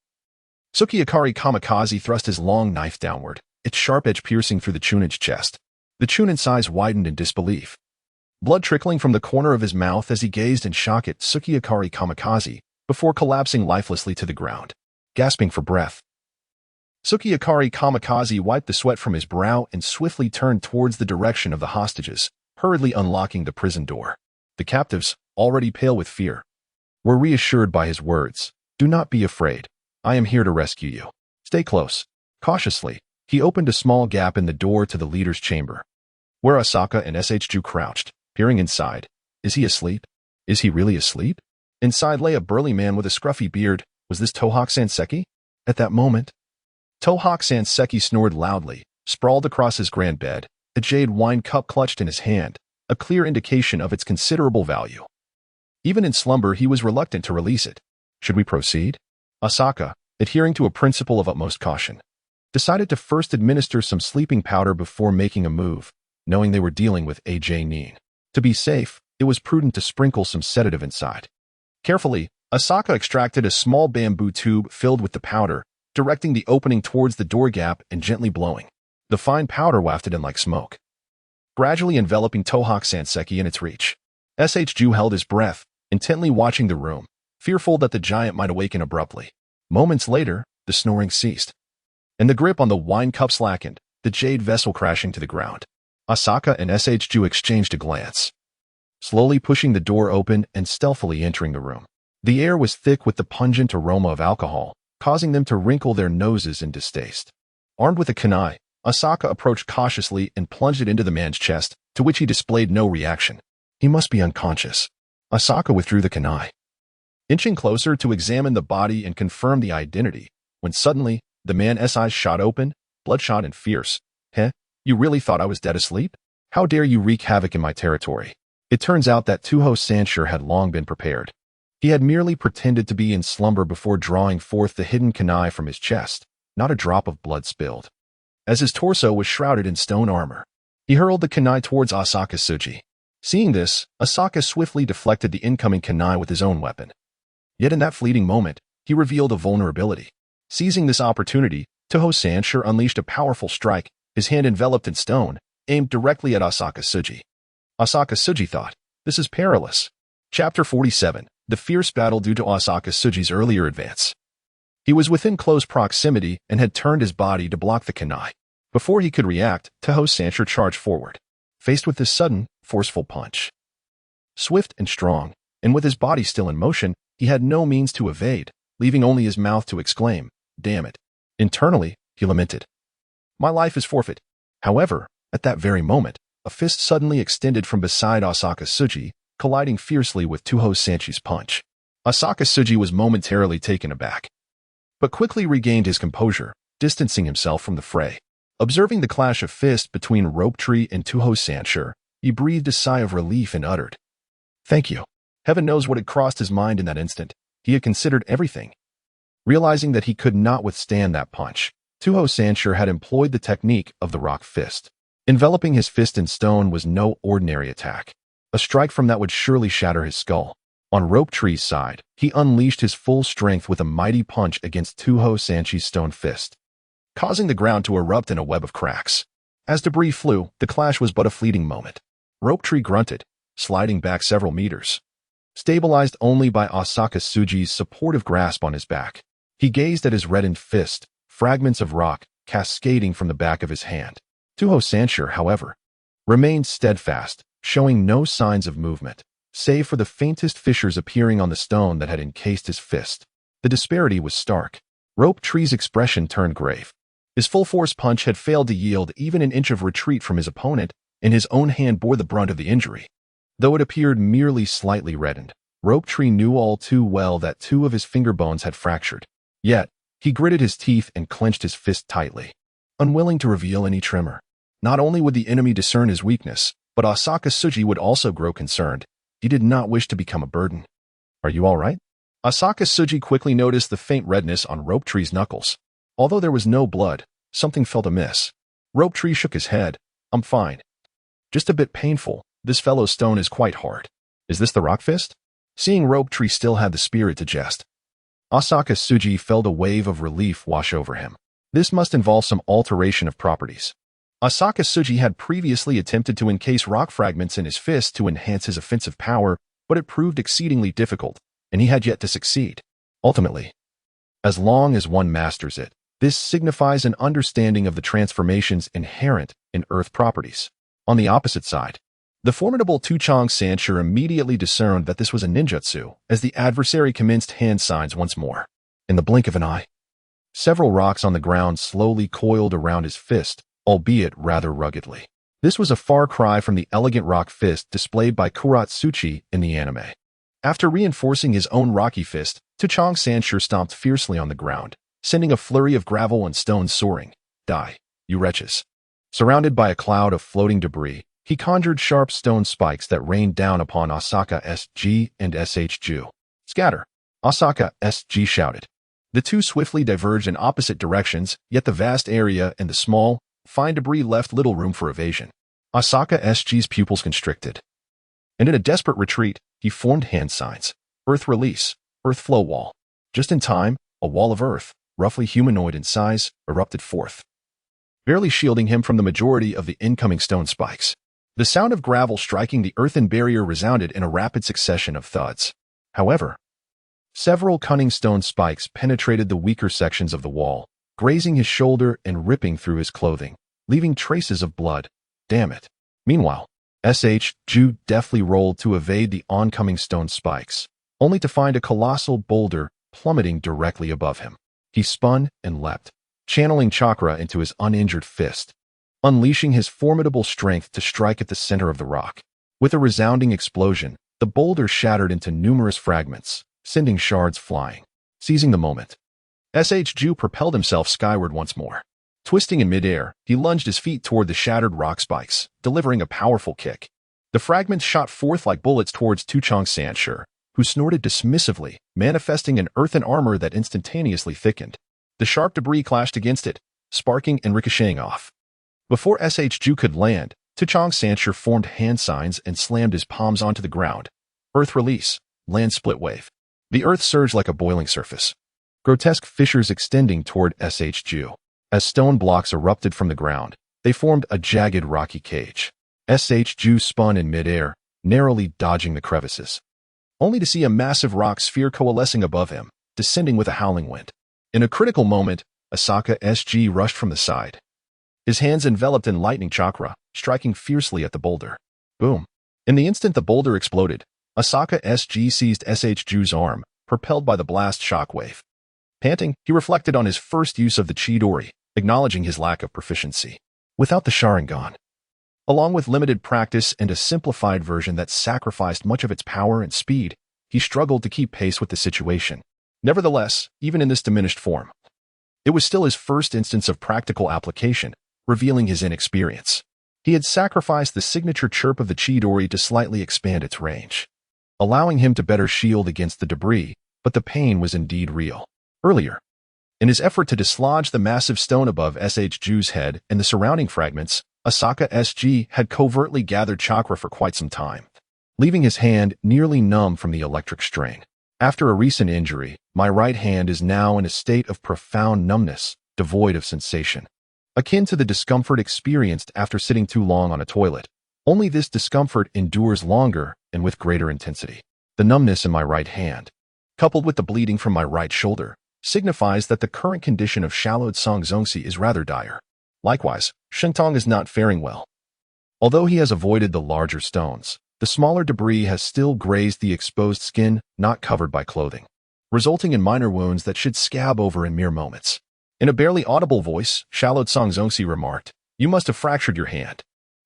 Tsukiyakari Kamikaze thrust his long knife downward, its sharp edge piercing through the Chunin's chest. The Chunin's eyes widened in disbelief, blood trickling from the corner of his mouth as he gazed in shock at Tsukiyakari Kamikaze, before collapsing lifelessly to the ground. Gasping for breath, Tsukiyakari Kamikaze wiped the sweat from his brow and swiftly turned towards the direction of the hostages, hurriedly unlocking the prison door. The captives, already pale with fear, were reassured by his words. "Do not be afraid. I am here to rescue you. Stay close." Cautiously, he opened a small gap in the door to the leader's chamber, where Asaka and SHU crouched, peering inside. Is he asleep? Is he really asleep? Inside lay a burly man with a scruffy beard. Was this Tohak Sanseki? At that moment, Tohak Sanseki snored loudly, sprawled across his grand bed, a jade wine cup clutched in his hand, a clear indication of its considerable value. Even in slumber, he was reluctant to release it. Should we proceed? Asaka, adhering to a principle of utmost caution, decided to first administer some sleeping powder before making a move, knowing they were dealing with AJ Nin. To be safe, it was prudent to sprinkle some sedative inside. Carefully, Asaka extracted a small bamboo tube filled with the powder, directing the opening towards the door gap and gently blowing. The fine powder wafted in like smoke, gradually enveloping Tohak Sanseki in its reach. SHU held his breath, intently watching the room, fearful that the giant might awaken abruptly. Moments later, the snoring ceased, and the grip on the wine cup slackened, the jade vessel crashing to the ground. Asaka and SHU exchanged a glance, slowly pushing the door open and stealthily entering the room. The air was thick with the pungent aroma of alcohol, causing them to wrinkle their noses in distaste. Armed with a kunai, Asaka approached cautiously and plunged it into the man's chest, to which he displayed no reaction. He must be unconscious. Asaka withdrew the kunai, inching closer to examine the body and confirm the identity, when suddenly, the man's eyes shot open, bloodshot and fierce. "Heh? You really thought I was dead asleep? How dare you wreak havoc in my territory?" It turns out that Toho Sanshur had long been prepared. He had merely pretended to be in slumber before drawing forth the hidden kunai from his chest. Not a drop of blood spilled, as his torso was shrouded in stone armor. He hurled the kunai towards Asaka Tsuji. Seeing this, Asaka swiftly deflected the incoming kunai with his own weapon. Yet in that fleeting moment, he revealed a vulnerability. Seizing this opportunity, Toho Sanshur unleashed a powerful strike, his hand enveloped in stone, aimed directly at Asaka Tsuji. Asaka Tsuji thought, "This is perilous." Chapter 47, The Fierce Battle Due to Asaka Tsuji's Earlier Advance. He was within close proximity and had turned his body to block the kunai. Before he could react, Toho Sanshur charged forward, faced with this sudden, forceful punch. Swift and strong, and with his body still in motion, he had no means to evade, leaving only his mouth to exclaim, "Damn it." Internally, he lamented, "My life is forfeit." However, at that very moment, a fist suddenly extended from beside Asaka Tsuji, colliding fiercely with Toho Sanchi's punch. Asaka Tsuji was momentarily taken aback, but quickly regained his composure, distancing himself from the fray. Observing the clash of fists between Rope Tree and Tuho Sanshur, he breathed a sigh of relief and uttered, "Thank you." Heaven knows what had crossed his mind in that instant. He had considered everything. Realizing that he could not withstand that punch, Tuho Sanshur had employed the technique of the rock fist. Enveloping his fist in stone was no ordinary attack. A strike from that would surely shatter his skull. On Rope Tree's side, he unleashed his full strength with a mighty punch against Tuho Sanchi's stone fist, causing the ground to erupt in a web of cracks. As debris flew, the clash was but a fleeting moment. Rope Tree grunted, sliding back several meters, stabilized only by Asaka Tsuji's supportive grasp on his back. He gazed at his reddened fist, fragments of rock cascading from the back of his hand. Tuho Sanshur, however, remained steadfast, showing no signs of movement, save for the faintest fissures appearing on the stone that had encased his fist. The disparity was stark. Rope Tree's expression turned grave. His full-force punch had failed to yield even an inch of retreat from his opponent, and his own hand bore the brunt of the injury. Though it appeared merely slightly reddened, Rope Tree knew all too well that 2 of his finger bones had fractured. Yet, he gritted his teeth and clenched his fist tightly, unwilling to reveal any tremor. Not only would the enemy discern his weakness, but Asaka Tsuji would also grow concerned. He did not wish to become a burden. "Are you all right?" Asaka Tsuji quickly noticed the faint redness on Rope Tree's knuckles. Although there was no blood, something felt amiss. Rope Tree shook his head. "I'm fine. Just a bit painful. This fellow's stone is quite hard." "Is this the rock fist?" Seeing Rope Tree still had the spirit to jest, Asaka Tsuji felt a wave of relief wash over him. This must involve some alteration of properties. Asaka Tsuji had previously attempted to encase rock fragments in his fist to enhance his offensive power, but it proved exceedingly difficult, and he had yet to succeed. Ultimately, as long as one masters it, this signifies an understanding of the transformations inherent in earth properties. On the opposite side, the formidable Tuchong Sanshur immediately discerned that this was a ninjutsu, as the adversary commenced hand signs once more. In the blink of an eye, several rocks on the ground slowly coiled around his fist, albeit rather ruggedly. This was a far cry from the elegant rock fist displayed by Kuratsuchi in the anime. After reinforcing his own rocky fist, Tuchong Sanshur stomped fiercely on the ground, sending a flurry of gravel and stones soaring. "Die, you wretches." Surrounded by a cloud of floating debris, he conjured sharp stone spikes that rained down upon Asaka SG and SH-Ju. "Scatter!" Asaka SG shouted. The two swiftly diverged in opposite directions, yet the vast area and the small, fine debris left little room for evasion. Asaka SG's pupils constricted, and in a desperate retreat, he formed hand signs. Earth release, earth flow wall. Just in time, a wall of earth, roughly humanoid in size, erupted forth, barely shielding him from the majority of the incoming stone spikes. The sound of gravel striking the earthen barrier resounded in a rapid succession of thuds. However, several cunning stone spikes penetrated the weaker sections of the wall, grazing his shoulder and ripping through his clothing, leaving traces of blood. Damn it. Meanwhile, SH-Ju deftly rolled to evade the oncoming stone spikes, only to find a colossal boulder plummeting directly above him. He spun and leapt, channeling Chakra into his uninjured fist, unleashing his formidable strength to strike at the center of the rock. With a resounding explosion, the boulder shattered into numerous fragments, sending shards flying. Seizing the moment, SH-Ju propelled himself skyward once more. Twisting in midair, he lunged his feet toward the shattered rock spikes, delivering a powerful kick. The fragments shot forth like bullets towards Tuchong Sanshur, who snorted dismissively, manifesting an earthen armor that instantaneously thickened. The sharp debris clashed against it, sparking and ricocheting off. Before SH-Ju could land, Tuchong Sanshur formed hand signs and slammed his palms onto the ground. Earth release, land split wave. The earth surged like a boiling surface, grotesque fissures extending toward SH-Ju. As stone blocks erupted from the ground, they formed a jagged rocky cage. SH-Ju spun in midair, narrowly dodging the crevices, only to see a massive rock sphere coalescing above him, descending with a howling wind. In a critical moment, Asaka SG rushed from the side, his hands enveloped in lightning chakra, striking fiercely at the boulder. Boom. In the instant the boulder exploded, Asaka SG seized SH-Ju's arm, propelled by the blast shockwave. Panting, he reflected on his first use of the Chidori, acknowledging his lack of proficiency. Without the Sharingan, along with limited practice and a simplified version that sacrificed much of its power and speed, he struggled to keep pace with the situation. Nevertheless, even in this diminished form, it was still his first instance of practical application, revealing his inexperience. He had sacrificed the signature chirp of the Chidori to slightly expand its range, allowing him to better shield against the debris, but the pain was indeed real. Earlier, in his effort to dislodge the massive stone above SHJu's head and the surrounding fragments, Asaka SG had covertly gathered chakra for quite some time, leaving his hand nearly numb from the electric strain. After a recent injury, my right hand is now in a state of profound numbness, devoid of sensation, akin to the discomfort experienced after sitting too long on a toilet. Only this discomfort endures longer and with greater intensity. The numbness in my right hand, coupled with the bleeding from my right shoulder, signifies that the current condition of Shallowed Song Zongxi is rather dire. Likewise, Shentong is not faring well. Although he has avoided the larger stones, the smaller debris has still grazed the exposed skin not covered by clothing, resulting in minor wounds that should scab over in mere moments. In a barely audible voice, Shallowed Song Zongxi remarked, "You must have fractured your hand."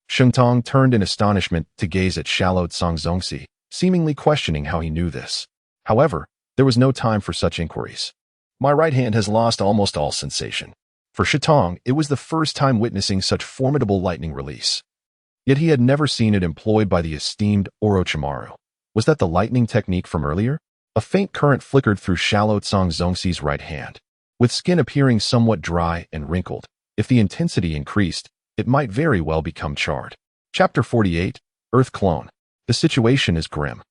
Shentong turned in astonishment to gaze at Shallowed Song Zongxi, seemingly questioning how he knew this. However, there was no time for such inquiries. My right hand has lost almost all sensation. For Shentong, it was the first time witnessing such formidable lightning release. Yet he had never seen it employed by the esteemed Orochimaru. Was that the lightning technique from earlier? A faint current flickered through Shallowed Song Zongxi's right hand, with skin appearing somewhat dry and wrinkled. If the intensity increased, it might very well become charred. Chapter 48, Earth Clone. The situation is grim.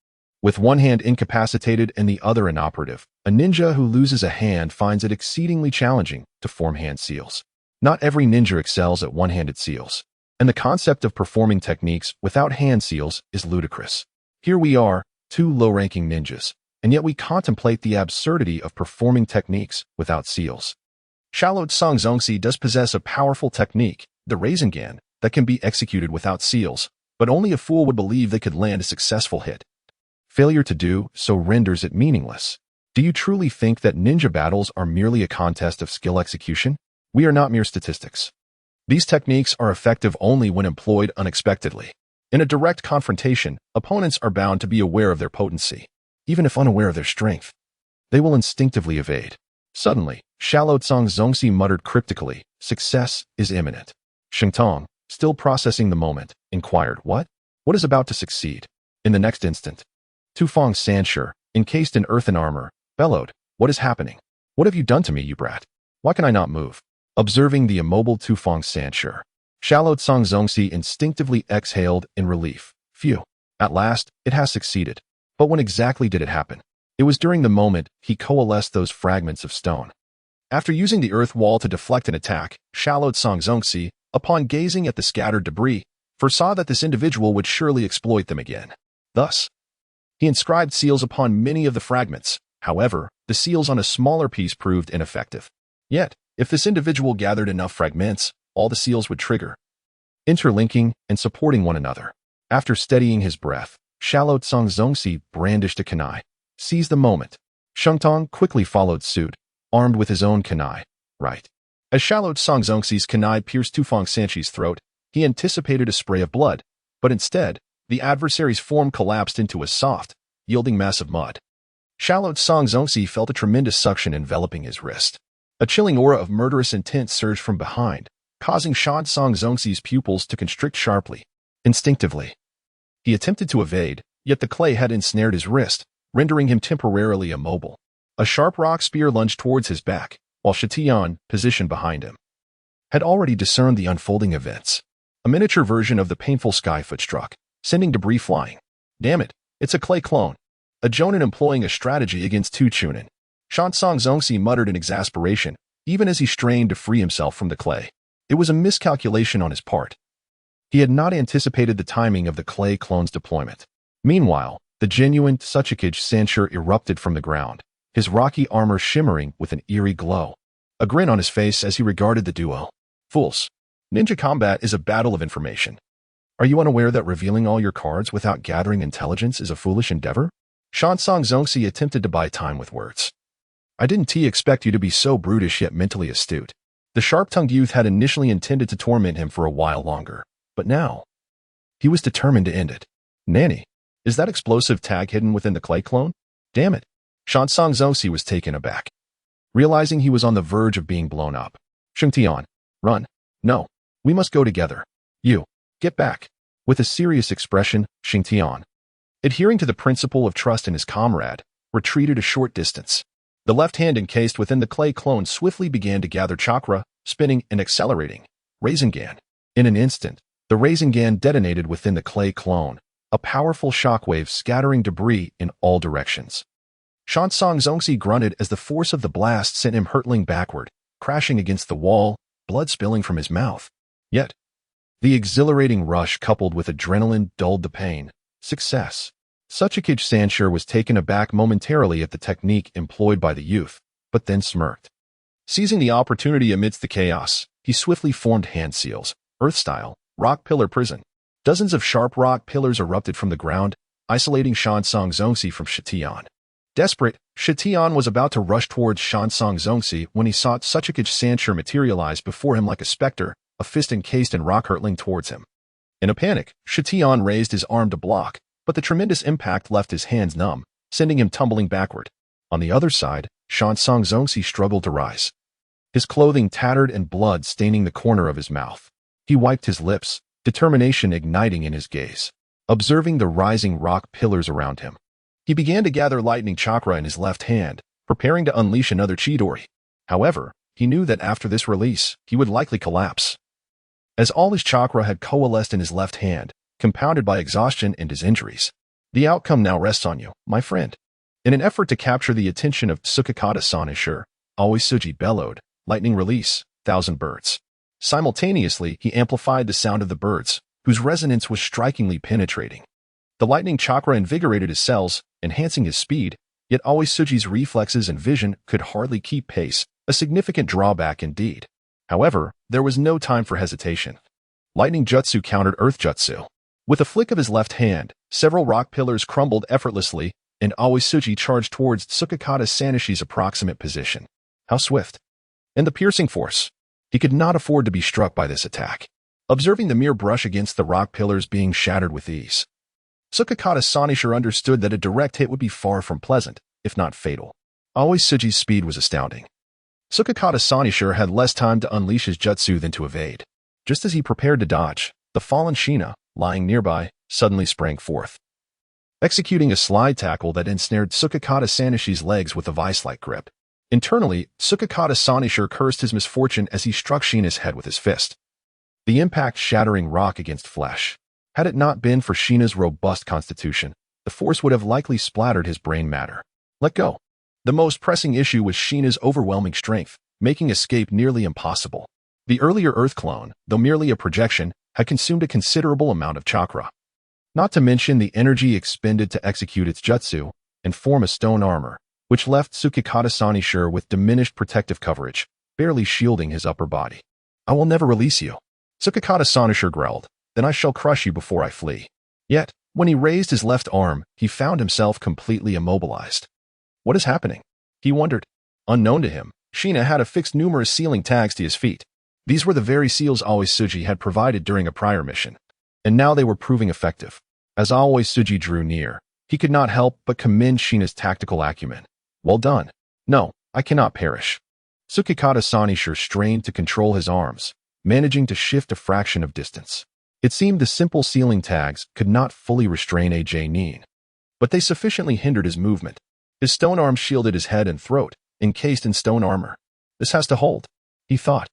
With one hand incapacitated and the other inoperative, a ninja who loses a hand finds it exceedingly challenging to form hand seals. Not every ninja excels at one-handed seals, and the concept of performing techniques without hand seals is ludicrous. Here we are, two low-ranking ninjas, and yet we contemplate the absurdity of performing techniques without seals. Shallowed Song Zongxi does possess a powerful technique, the Rasengan, that can be executed without seals, but only a fool would believe they could land a successful hit. Failure to do so renders it meaningless. Do you truly think that ninja battles are merely a contest of skill execution? We are not mere statistics. These techniques are effective only when employed unexpectedly. In a direct confrontation, opponents are bound to be aware of their potency. Even if unaware of their strength, they will instinctively evade. Suddenly, Shallowed Song Zongxi muttered cryptically, "Success is imminent." Shentong, still processing the moment, inquired, What is about to succeed? In the next instant, Tufong Sanshur, encased in earthen armor, bellowed, "What is happening? What have you done to me, you brat? Why can I not move?" Observing the immobile Tufong Sanshur, Shallowed Song Zongxi instinctively exhaled in relief. Phew. At last, it has succeeded. But when exactly did it happen? It was during the moment he coalesced those fragments of stone. After using the earth wall to deflect an attack, Shallowed Song Zongxi, upon gazing at the scattered debris, foresaw that this individual would surely exploit them again. Thus, he inscribed seals upon many of the fragments. However, the seals on a smaller piece proved ineffective. Yet, if this individual gathered enough fragments, all the seals would trigger, interlinking and supporting one another. After steadying his breath, Shallowed Song Zongxi brandished a kunai. Seized the moment. Shentong quickly followed suit, armed with his own kunai. Right. As Shallowed Song Zongxi's kunai pierced Tufong Sanchi's throat, he anticipated a spray of blood, but instead, the adversary's form collapsed into a soft, yielding mass of mud. Shallowed Song Zongxi felt a tremendous suction enveloping his wrist. A chilling aura of murderous intent surged from behind, causing Shallowed Song Zongxi's pupils to constrict sharply. Instinctively, he attempted to evade, yet the clay had ensnared his wrist, rendering him temporarily immobile. A sharp rock spear lunged towards his back, while Shitian, positioned behind him, had already discerned the unfolding events. A miniature version of the painful Skyfoot struck, sending debris flying. Damn it, it's a clay clone. A Jonin employing a strategy against two Chunin. Shallowed Song Zongxi muttered in exasperation, even as he strained to free himself from the clay. It was a miscalculation on his part. He had not anticipated the timing of the clay clone's deployment. Meanwhile, the genuine Tsuchikage Sanshur erupted from the ground, his rocky armor shimmering with an eerie glow. A grin on his face as he regarded the duo. Fools. Ninja combat is a battle of information. Are you unaware that revealing all your cards without gathering intelligence is a foolish endeavor? Shallowed Song Zongxi attempted to buy time with words. I didn't expect you to be so brutish yet mentally astute. The sharp-tongued youth had initially intended to torment him for a while longer, but now, he was determined to end it. Nanny, is that explosive tag hidden within the clay clone? Damn it. Shallowed Song Zongxi was taken aback, realizing he was on the verge of being blown up. Shungtian, run. No. We must go together. You. Get back. With a serious expression, Xingtian, adhering to the principle of trust in his comrade, retreated a short distance. The left hand encased within the clay clone swiftly began to gather chakra, spinning and accelerating. Rasengan. In an instant, the Rasengan detonated within the clay clone, a powerful shockwave scattering debris in all directions. Shansong Zongxi grunted as the force of the blast sent him hurtling backward, crashing against the wall, blood spilling from his mouth. Yet, the exhilarating rush coupled with adrenaline dulled the pain. Success. Suchikage Sanshur was taken aback momentarily at the technique employed by the youth, but then smirked. Seizing the opportunity amidst the chaos, he swiftly formed hand seals, earth-style, rock pillar prison. Dozens of sharp rock pillars erupted from the ground, isolating Shansong Zongxi from Shitian. Desperate, Shitian was about to rush towards Shansong Zongxi when he saw Suchikage Sanshur materialize before him like a specter, a fist encased in rock hurtling towards him. In a panic, Shitian raised his arm to block, but the tremendous impact left his hands numb, sending him tumbling backward. On the other side, Shansong Zongxi struggled to rise. His clothing tattered and blood staining the corner of his mouth. He wiped his lips, determination igniting in his gaze. Observing the rising rock pillars around him, he began to gather lightning chakra in his left hand, preparing to unleash another Chidori. However, he knew that after this release, he would likely collapse. As all his chakra had coalesced in his left hand, compounded by exhaustion and his injuries. The outcome now rests on you, my friend. In an effort to capture the attention of Tsukikata Sanishur, Aoisuji bellowed, lightning release, 1,000 birds. Simultaneously, he amplified the sound of the birds, whose resonance was strikingly penetrating. The lightning chakra invigorated his cells, enhancing his speed, yet Aoisuji's reflexes and vision could hardly keep pace, a significant drawback indeed. However, there was no time for hesitation. Lightning Jutsu countered Earth Jutsu. With a flick of his left hand, several rock pillars crumbled effortlessly, and Aoisuji charged towards Tsukikata Sanishi's approximate position. How swift! And the piercing force! He could not afford to be struck by this attack. Observing the mere brush against the rock pillars being shattered with ease, Tsukikata Sanishur understood that a direct hit would be far from pleasant, if not fatal. Aoisuji's speed was astounding. Tsukikata Sanishur had less time to unleash his jutsu than to evade. Just as he prepared to dodge, the fallen Shina, lying nearby, suddenly sprang forth, executing a slide tackle that ensnared Tsukikata Sanishi's legs with a vice-like grip. Internally, Tsukikata Sanishur cursed his misfortune as he struck Shina's head with his fist. The impact shattering rock against flesh. Had it not been for Shina's robust constitution, the force would have likely splattered his brain matter. Let go. The most pressing issue was Shina's overwhelming strength, making escape nearly impossible. The earlier Earth clone, though merely a projection, had consumed a considerable amount of chakra. Not to mention the energy expended to execute its jutsu and form a stone armor, which left Tsukikata Sanishur with diminished protective coverage, barely shielding his upper body. I will never release you. Tsukikata Sanishur growled, then I shall crush you before I flee. Yet, when he raised his left arm, he found himself completely immobilized. What is happening? He wondered. Unknown to him, Shina had affixed numerous sealing tags to his feet. These were the very seals Aoisuji had provided during a prior mission, and now they were proving effective. As Aoisuji drew near, he could not help but commend Shina's tactical acumen. Well done. No, I cannot perish. Tsukikata Sanishur strained to control his arms, managing to shift a fraction of distance. It seemed the simple sealing tags could not fully restrain AJ Nin, but they sufficiently hindered his movement. His stone arm shielded his head and throat, encased in stone armor. This has to hold, he thought,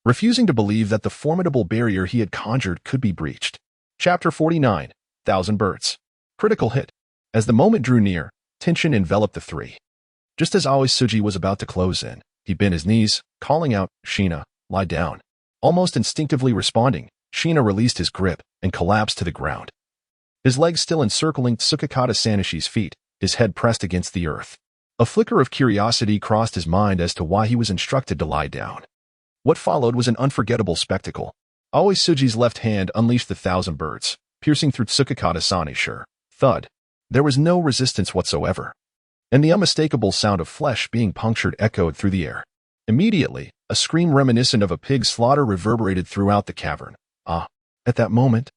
refusing to believe that the formidable barrier he had conjured could be breached. Chapter 49, 1,000 Birds. Critical hit. As the moment drew near, tension enveloped the three. Just as Aoisuji was about to close in, he bent his knees, calling out, Shina, lie down. Almost instinctively responding, Shina released his grip and collapsed to the ground. His legs still encircling Tsukikata Sanishi's feet, his head pressed against the earth. A flicker of curiosity crossed his mind as to why he was instructed to lie down. What followed was an unforgettable spectacle. Aoisuji's left hand unleashed the 1,000 birds, piercing through Tsukikata Sanishur. Thud. There was no resistance whatsoever, and the unmistakable sound of flesh being punctured echoed through the air. Immediately, a scream reminiscent of a pig's slaughter reverberated throughout the cavern. At that moment,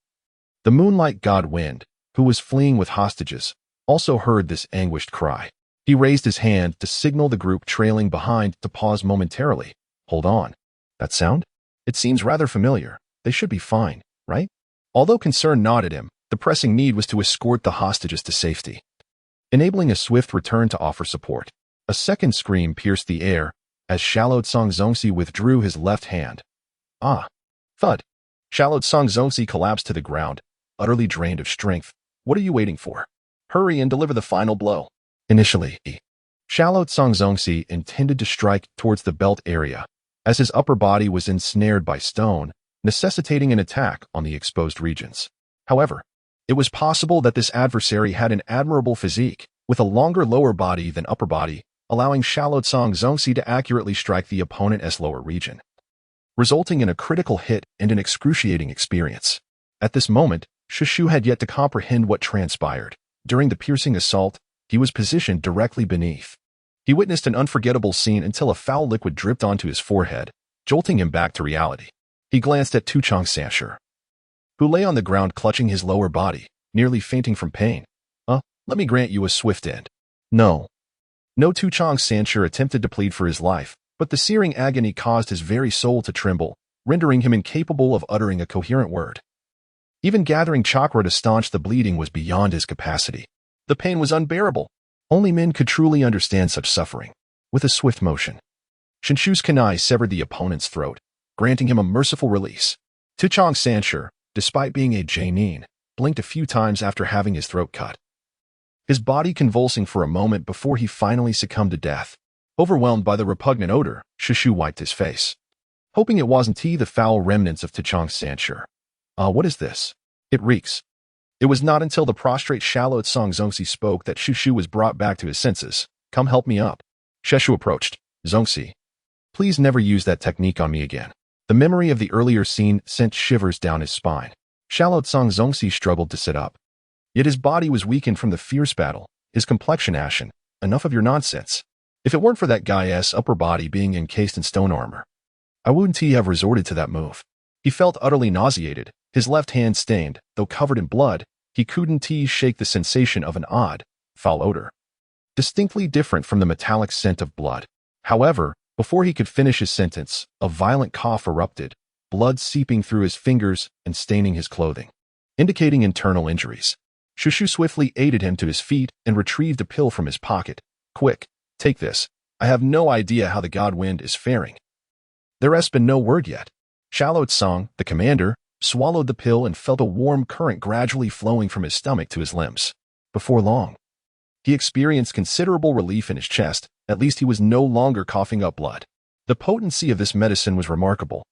the moonlight god Wind, who was fleeing with hostages, also heard this anguished cry. He raised his hand to signal the group trailing behind to pause momentarily. Hold on. That sound? It seems rather familiar. They should be fine, right? Although concern gnawed at him, the pressing need was to escort the hostages to safety, enabling a swift return to offer support. A second scream pierced the air as Shallowed Song Zongxi withdrew his left hand. Ah! Thud! Shallowed Song Zongxi collapsed to the ground, utterly drained of strength. What are you waiting for? Hurry and deliver the final blow. Initially, Shallowed Song Zongxi intended to strike towards the belt area, as his upper body was ensnared by stone, necessitating an attack on the exposed regions. However, it was possible that this adversary had an admirable physique, with a longer lower body than upper body, allowing Shallowed Song Zongxi to accurately strike the opponent's lower region, resulting in a critical hit and an excruciating experience. At this moment, Shushu had yet to comprehend what transpired. During the piercing assault, he was positioned directly beneath. He witnessed an unforgettable scene until a foul liquid dripped onto his forehead, jolting him back to reality. He glanced at Tuchong Sanshur, who lay on the ground clutching his lower body, nearly fainting from pain. Let me grant you a swift end. No. Tuchong Sanshur attempted to plead for his life, but the searing agony caused his very soul to tremble, rendering him incapable of uttering a coherent word. Even gathering chakra to staunch the bleeding was beyond his capacity. The pain was unbearable. Only men could truly understand such suffering. With a swift motion, Shinshu's kunai severed the opponent's throat, granting him a merciful release. Tuchong Sanshur, despite being a Jainin, blinked a few times after having his throat cut, his body convulsing for a moment before he finally succumbed to death. Overwhelmed by the repugnant odor, Shushu wiped his face, hoping it wasn't the foul remnants of Tuchong Sanshur. What is this? It reeks. It was not until the prostrate Shallowed Song Zongxi spoke that Shushu was brought back to his senses. Come help me up. Sheshu approached. Zongxi, please never use that technique on me again. The memory of the earlier scene sent shivers down his spine. Shallowed Song Zongxi struggled to sit up. Yet his body was weakened from the fierce battle, his complexion ashen. Enough of your nonsense. If it weren't for that guy's upper body being encased in stone armor, I wouldn't have resorted to that move. He felt utterly nauseated, his left hand stained. Though covered in blood, he couldn't shake the sensation of an odd, foul odor, distinctly different from the metallic scent of blood. However, before he could finish his sentence, a violent cough erupted, blood seeping through his fingers and staining his clothing, indicating internal injuries. Shushu swiftly aided him to his feet and retrieved a pill from his pocket. Quick, take this. I have no idea how the God Wind is faring. There has been no word yet. Shallowed Song, the commander, swallowed the pill and felt a warm current gradually flowing from his stomach to his limbs. Before long, he experienced considerable relief in his chest. At least he was no longer coughing up blood. The potency of this medicine was remarkable.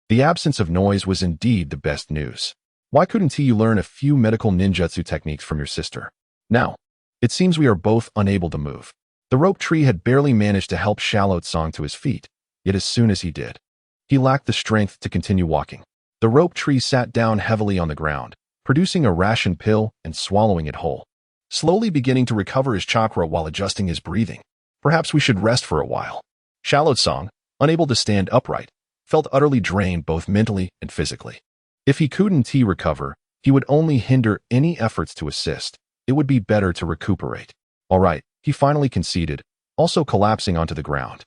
The absence of noise was indeed the best news. Why couldn't you learn a few medical ninjutsu techniques from your sister? Now, it seems we are both unable to move. The rope tree had barely managed to help Shallowed Song to his feet, yet as soon as he did, he lacked the strength to continue walking. The rope tree sat down heavily on the ground, producing a ration pill and swallowing it whole, slowly beginning to recover his chakra while adjusting his breathing. Perhaps we should rest for a while. Shallowed Song, unable to stand upright, felt utterly drained both mentally and physically. If he couldn't recover, he would only hinder any efforts to assist. It would be better to recuperate. All right, he finally conceded, also collapsing onto the ground.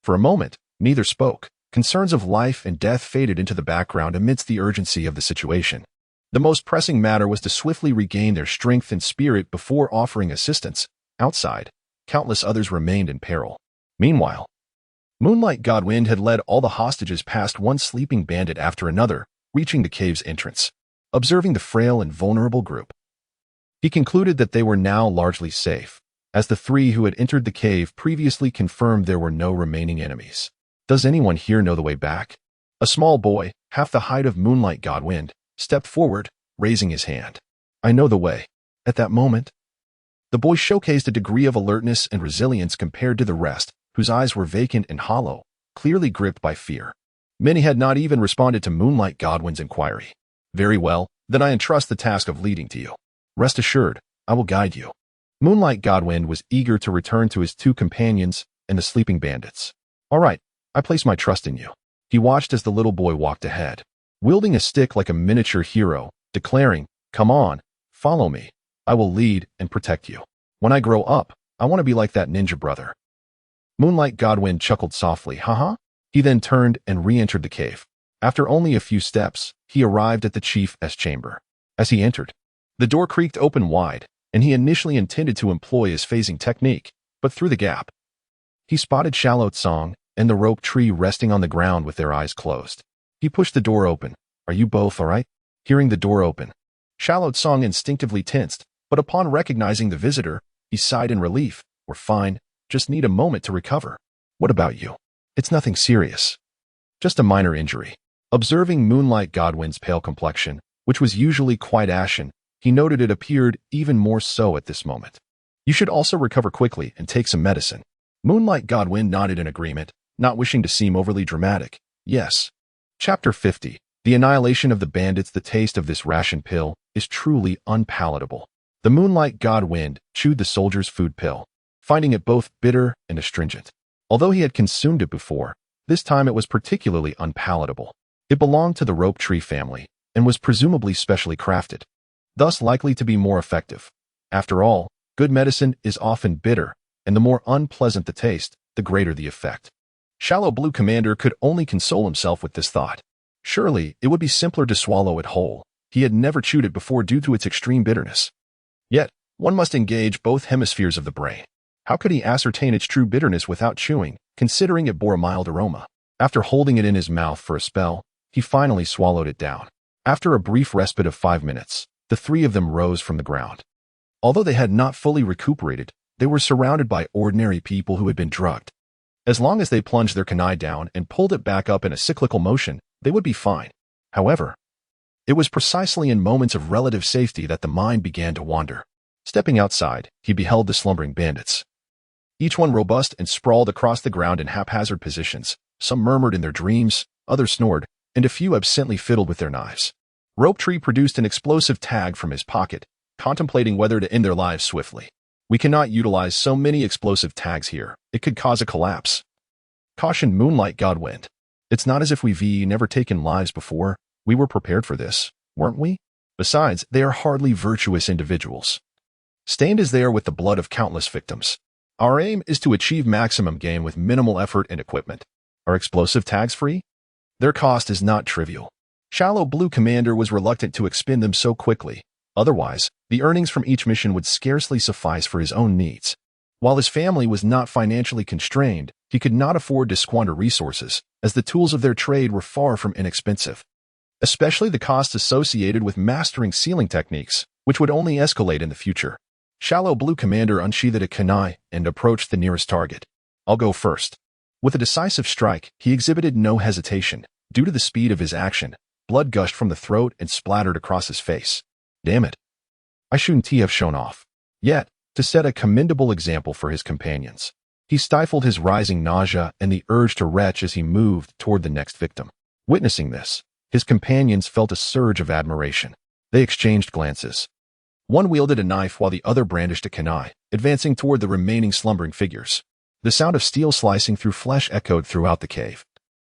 For a moment, neither spoke. Concerns of life and death faded into the background amidst the urgency of the situation. The most pressing matter was to swiftly regain their strength and spirit before offering assistance. Outside, countless others remained in peril. Meanwhile, Moonlight Godwind had led all the hostages past one sleeping bandit after another, reaching the cave's entrance. Observing the frail and vulnerable group, he concluded that they were now largely safe, as the three who had entered the cave previously confirmed there were no remaining enemies. Does anyone here know the way back? A small boy, half the height of Moonlight Godwind, stepped forward, raising his hand. I know the way. At that moment, the boy showcased a degree of alertness and resilience compared to the rest, whose eyes were vacant and hollow, clearly gripped by fear. Many had not even responded to Moonlight Godwin's inquiry. Very well, then I entrust the task of leading to you. Rest assured, I will guide you. Moonlight Godwind was eager to return to his two companions and the sleeping bandits. All right, I place my trust in you. He watched as the little boy walked ahead, wielding a stick like a miniature hero, declaring, come on, follow me. I will lead and protect you. When I grow up, I want to be like that ninja brother. Moonlight Godwind chuckled softly, haha. He then turned and re-entered the cave. After only a few steps, he arrived at the chief's chamber. As he entered, the door creaked open wide, and he initially intended to employ his phasing technique, but through the gap, he spotted Shallow Tsong and the rope tree resting on the ground with their eyes closed. He pushed the door open. "Are you both all right?" Hearing the door open, Shallow Tsong instinctively tensed, but upon recognizing the visitor, he sighed in relief. "We're fine, just need a moment to recover." "What about you?" "It's nothing serious. Just a minor injury." Observing Moonlight Godwin's pale complexion, which was usually quite ashen, he noted it appeared even more so at this moment. "You should also recover quickly and take some medicine." Moonlight Godwin nodded in agreement, not wishing to seem overly dramatic. "Yes." Chapter 50. The annihilation of the bandits. The taste of this ration pill is truly unpalatable. The Moonlight Godwin chewed the soldier's food pill, finding it both bitter and astringent. Although he had consumed it before, this time it was particularly unpalatable. It belonged to the rope tree family and was presumably specially crafted, thus likely to be more effective. After all, good medicine is often bitter, and the more unpleasant the taste, the greater the effect. Shallow Blue Commander could only console himself with this thought. Surely, it would be simpler to swallow it whole. He had never chewed it before due to its extreme bitterness. Yet, one must engage both hemispheres of the brain. How could he ascertain its true bitterness without chewing, considering it bore a mild aroma? After holding it in his mouth for a spell, he finally swallowed it down. After a brief respite of 5 minutes, the three of them rose from the ground. Although they had not fully recuperated, they were surrounded by ordinary people who had been drugged. As long as they plunged their kunai down and pulled it back up in a cyclical motion, they would be fine. However, it was precisely in moments of relative safety that the mind began to wander. Stepping outside, he beheld the slumbering bandits. Each one robust and sprawled across the ground in haphazard positions. Some murmured in their dreams, others snored, and a few absently fiddled with their knives. Rope Tree produced an explosive tag from his pocket, contemplating whether to end their lives swiftly. "We cannot utilize so many explosive tags here. It could cause a collapse," cautioned Moonlight Godwin. "It's not as if we've never taken lives before. We were prepared for this, weren't we? Besides, they are hardly virtuous individuals, stained as they are with the blood of countless victims. Our aim is to achieve maximum gain with minimal effort and equipment. Are explosive tags free? Their cost is not trivial." Shallow Blue Commander was reluctant to expend them so quickly. Otherwise, the earnings from each mission would scarcely suffice for his own needs. While his family was not financially constrained, he could not afford to squander resources, as the tools of their trade were far from inexpensive. Especially the costs associated with mastering sealing techniques, which would only escalate in the future. Shallow Blue Commander unsheathed a kunai and approached the nearest target. "I'll go first." With a decisive strike, he exhibited no hesitation. Due to the speed of his action, blood gushed from the throat and splattered across his face. Damn it. I shouldn't have shown off. Yet, to set a commendable example for his companions, he stifled his rising nausea and the urge to retch as he moved toward the next victim. Witnessing this, his companions felt a surge of admiration. They exchanged glances. One wielded a knife while the other brandished a kunai, advancing toward the remaining slumbering figures. The sound of steel slicing through flesh echoed throughout the cave.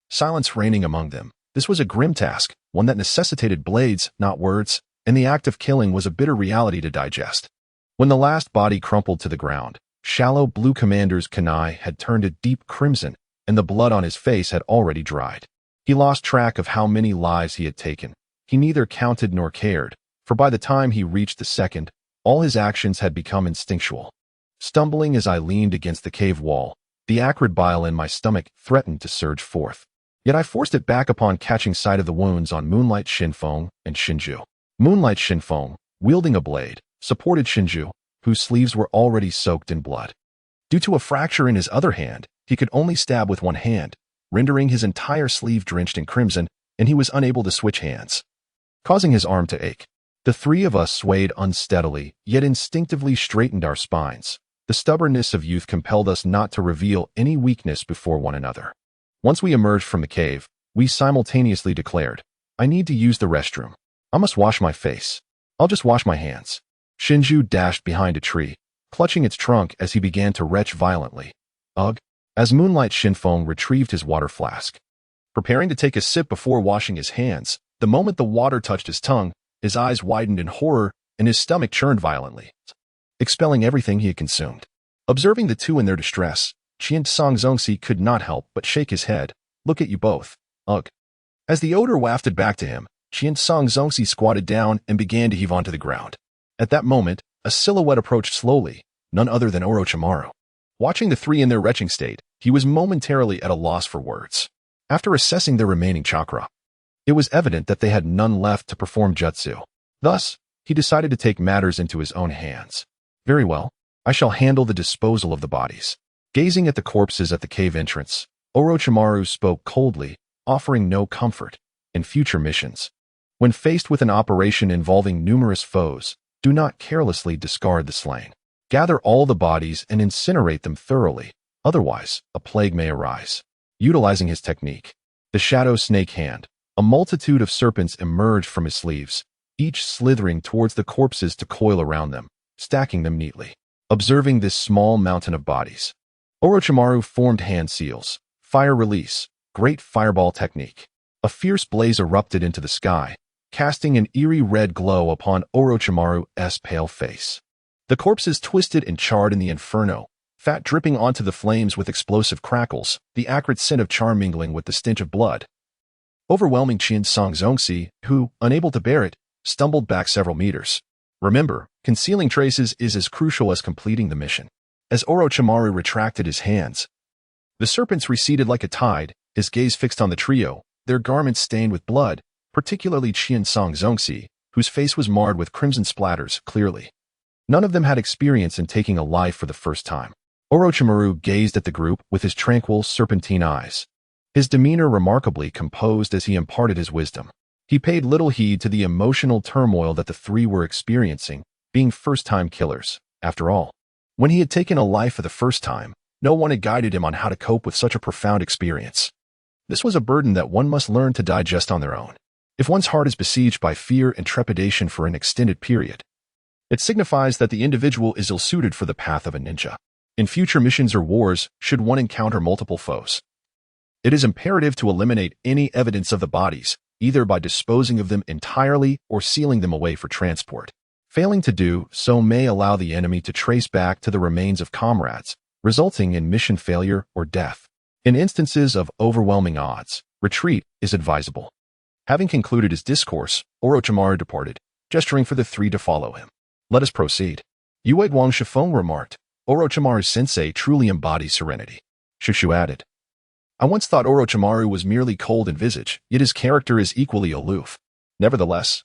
Silence reigning among them. This was a grim task, one that necessitated blades, not words, and the act of killing was a bitter reality to digest. When the last body crumpled to the ground, Shallow Blue Commander's kunai had turned a deep crimson, and the blood on his face had already dried. He lost track of how many lives he had taken. He neither counted nor cared, for by the time he reached the second, all his actions had become instinctual. Stumbling as I leaned against the cave wall, the acrid bile in my stomach threatened to surge forth. Yet I forced it back upon catching sight of the wounds on Moonlight Shinfeng and Shinju. Moonlight Shinfeng, wielding a blade, supported Shinju, whose sleeves were already soaked in blood. Due to a fracture in his other hand, he could only stab with one hand, rendering his entire sleeve drenched in crimson, and he was unable to switch hands, causing his arm to ache. The three of us swayed unsteadily, yet instinctively straightened our spines. The stubbornness of youth compelled us not to reveal any weakness before one another. Once we emerged from the cave, we simultaneously declared, "I need to use the restroom. I must wash my face. I'll just wash my hands." Shinju dashed behind a tree, clutching its trunk as he began to retch violently. Ugh! As Moonlight Shinfeng retrieved his water flask, preparing to take a sip before washing his hands, the moment the water touched his tongue, his eyes widened in horror and his stomach churned violently, expelling everything he had consumed. Observing the two in their distress, Qian Songzongxi could not help but shake his head. "Look at you both. Ugh." As the odor wafted back to him, Qiansong Zongxi squatted down and began to heave onto the ground. At that moment, a silhouette approached slowly, none other than Orochimaru. Watching the three in their retching state, he was momentarily at a loss for words. After assessing their remaining chakra, it was evident that they had none left to perform jutsu. Thus, he decided to take matters into his own hands. Very well, I shall handle the disposal of the bodies. Gazing at the corpses at the cave entrance, Orochimaru spoke coldly, offering no comfort in future missions. When faced with an operation involving numerous foes, do not carelessly discard the slain. Gather all the bodies and incinerate them thoroughly, otherwise a plague may arise. Utilizing his technique, the shadow snake hand, a multitude of serpents emerged from his sleeves, each slithering towards the corpses to coil around them, stacking them neatly. Observing this small mountain of bodies, Orochimaru formed hand seals, fire release, great fireball technique. A fierce blaze erupted into the sky, casting an eerie red glow upon Orochimaru's pale face. The corpses twisted and charred in the inferno, fat dripping onto the flames with explosive crackles, the acrid scent of char mingling with the stench of blood. Overwhelming Qiansong Zongxi, who, unable to bear it, stumbled back several meters. Remember, concealing traces is as crucial as completing the mission. As Orochimaru retracted his hands, the serpents receded like a tide, his gaze fixed on the trio, their garments stained with blood, particularly Qiansong Zongxi, whose face was marred with crimson splatters, clearly. None of them had experience in taking a life for the first time. Orochimaru gazed at the group with his tranquil, serpentine eyes, his demeanor remarkably composed as he imparted his wisdom. He paid little heed to the emotional turmoil that the three were experiencing, being first-time killers, after all. When he had taken a life for the first time, no one had guided him on how to cope with such a profound experience. This was a burden that one must learn to digest on their own. If one's heart is besieged by fear and trepidation for an extended period, it signifies that the individual is ill-suited for the path of a ninja. In future missions or wars, should one encounter multiple foes, it is imperative to eliminate any evidence of the bodies, either by disposing of them entirely or sealing them away for transport. Failing to do so may allow the enemy to trace back to the remains of comrades, resulting in mission failure or death. In instances of overwhelming odds, retreat is advisable. Having concluded his discourse, Orochimaru departed, gesturing for the three to follow him. Let us proceed. Yue Guang Shifeng remarked, Orochimaru's sensei truly embodies serenity. Shushu added, I once thought Orochimaru was merely cold in visage, yet his character is equally aloof. Nevertheless,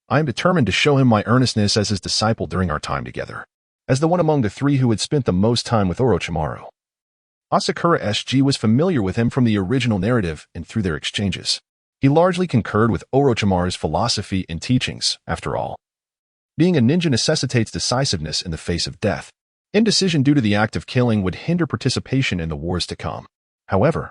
I am determined to show him my earnestness as his disciple during our time together. As the one among the three who had spent the most time with Orochimaru, Asakura SG was familiar with him from the original narrative and through their exchanges. He largely concurred with Orochimaru's philosophy and teachings, after all. Being a ninja necessitates decisiveness in the face of death. Indecision due to the act of killing would hinder participation in the wars to come. However,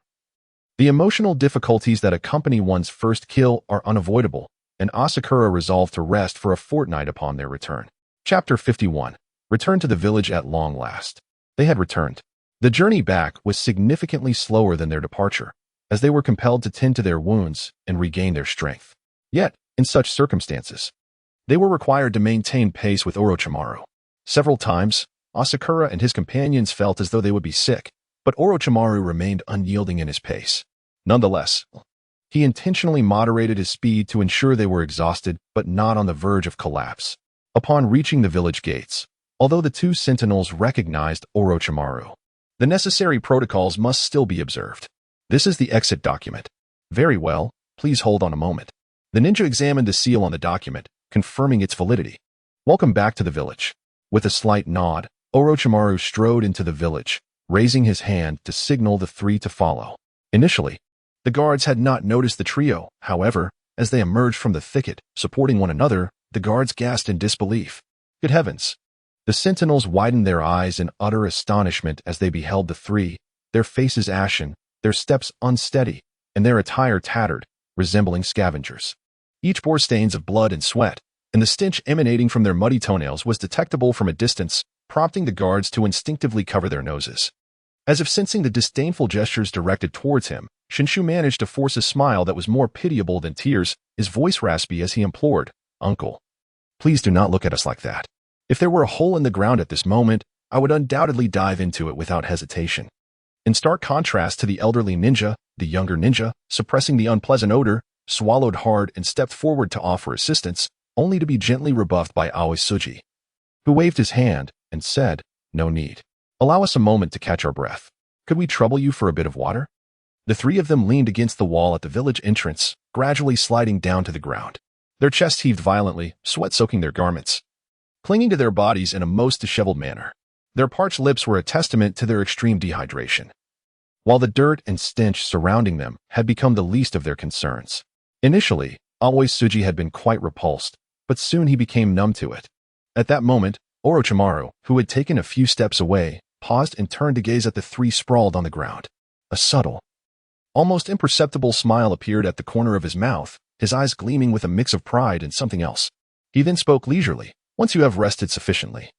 the emotional difficulties that accompany one's first kill are unavoidable, and Asakura resolved to rest for a fortnight upon their return. Chapter 51. Return to the village at long last. They had returned. The journey back was significantly slower than their departure, as they were compelled to tend to their wounds and regain their strength. Yet, in such circumstances, they were required to maintain pace with Orochimaru. Several times, Asakura and his companions felt as though they would be sick, but Orochimaru remained unyielding in his pace. Nonetheless, he intentionally moderated his speed to ensure they were exhausted but not on the verge of collapse. Upon reaching the village gates, although the two sentinels recognized Orochimaru, the necessary protocols must still be observed. This is the exit document. Very well, please hold on a moment. The ninja examined the seal on the document, confirming its validity. Welcome back to the village. With a slight nod, Orochimaru strode into the village, raising his hand to signal the three to follow. Initially, the guards had not noticed the trio. However, as they emerged from the thicket, supporting one another, the guards gasped in disbelief. Good heavens! The sentinels widened their eyes in utter astonishment as they beheld the three, their faces ashen, their steps unsteady, and their attire tattered, resembling scavengers. Each bore stains of blood and sweat, and the stench emanating from their muddy toenails was detectable from a distance, prompting the guards to instinctively cover their noses. As if sensing the disdainful gestures directed towards him, Shinshu managed to force a smile that was more pitiable than tears, his voice raspy as he implored, Uncle, please do not look at us like that. If there were a hole in the ground at this moment, I would undoubtedly dive into it without hesitation. In stark contrast to the elderly ninja, the younger ninja, suppressing the unpleasant odor, swallowed hard and stepped forward to offer assistance, only to be gently rebuffed by Aoi Tsuji, who waved his hand and said, "No need. Allow us a moment to catch our breath. Could we trouble you for a bit of water?" The three of them leaned against the wall at the village entrance, gradually sliding down to the ground. Their chests heaved violently, sweat soaking their garments, clinging to their bodies in a most disheveled manner. Their parched lips were a testament to their extreme dehydration, while the dirt and stench surrounding them had become the least of their concerns. Initially, Aoi Tsuji had been quite repulsed, but soon he became numb to it. At that moment, Orochimaru, who had taken a few steps away, paused and turned to gaze at the three sprawled on the ground. A subtle, almost imperceptible smile appeared at the corner of his mouth, his eyes gleaming with a mix of pride and something else. He then spoke leisurely, "Once you have rested sufficiently,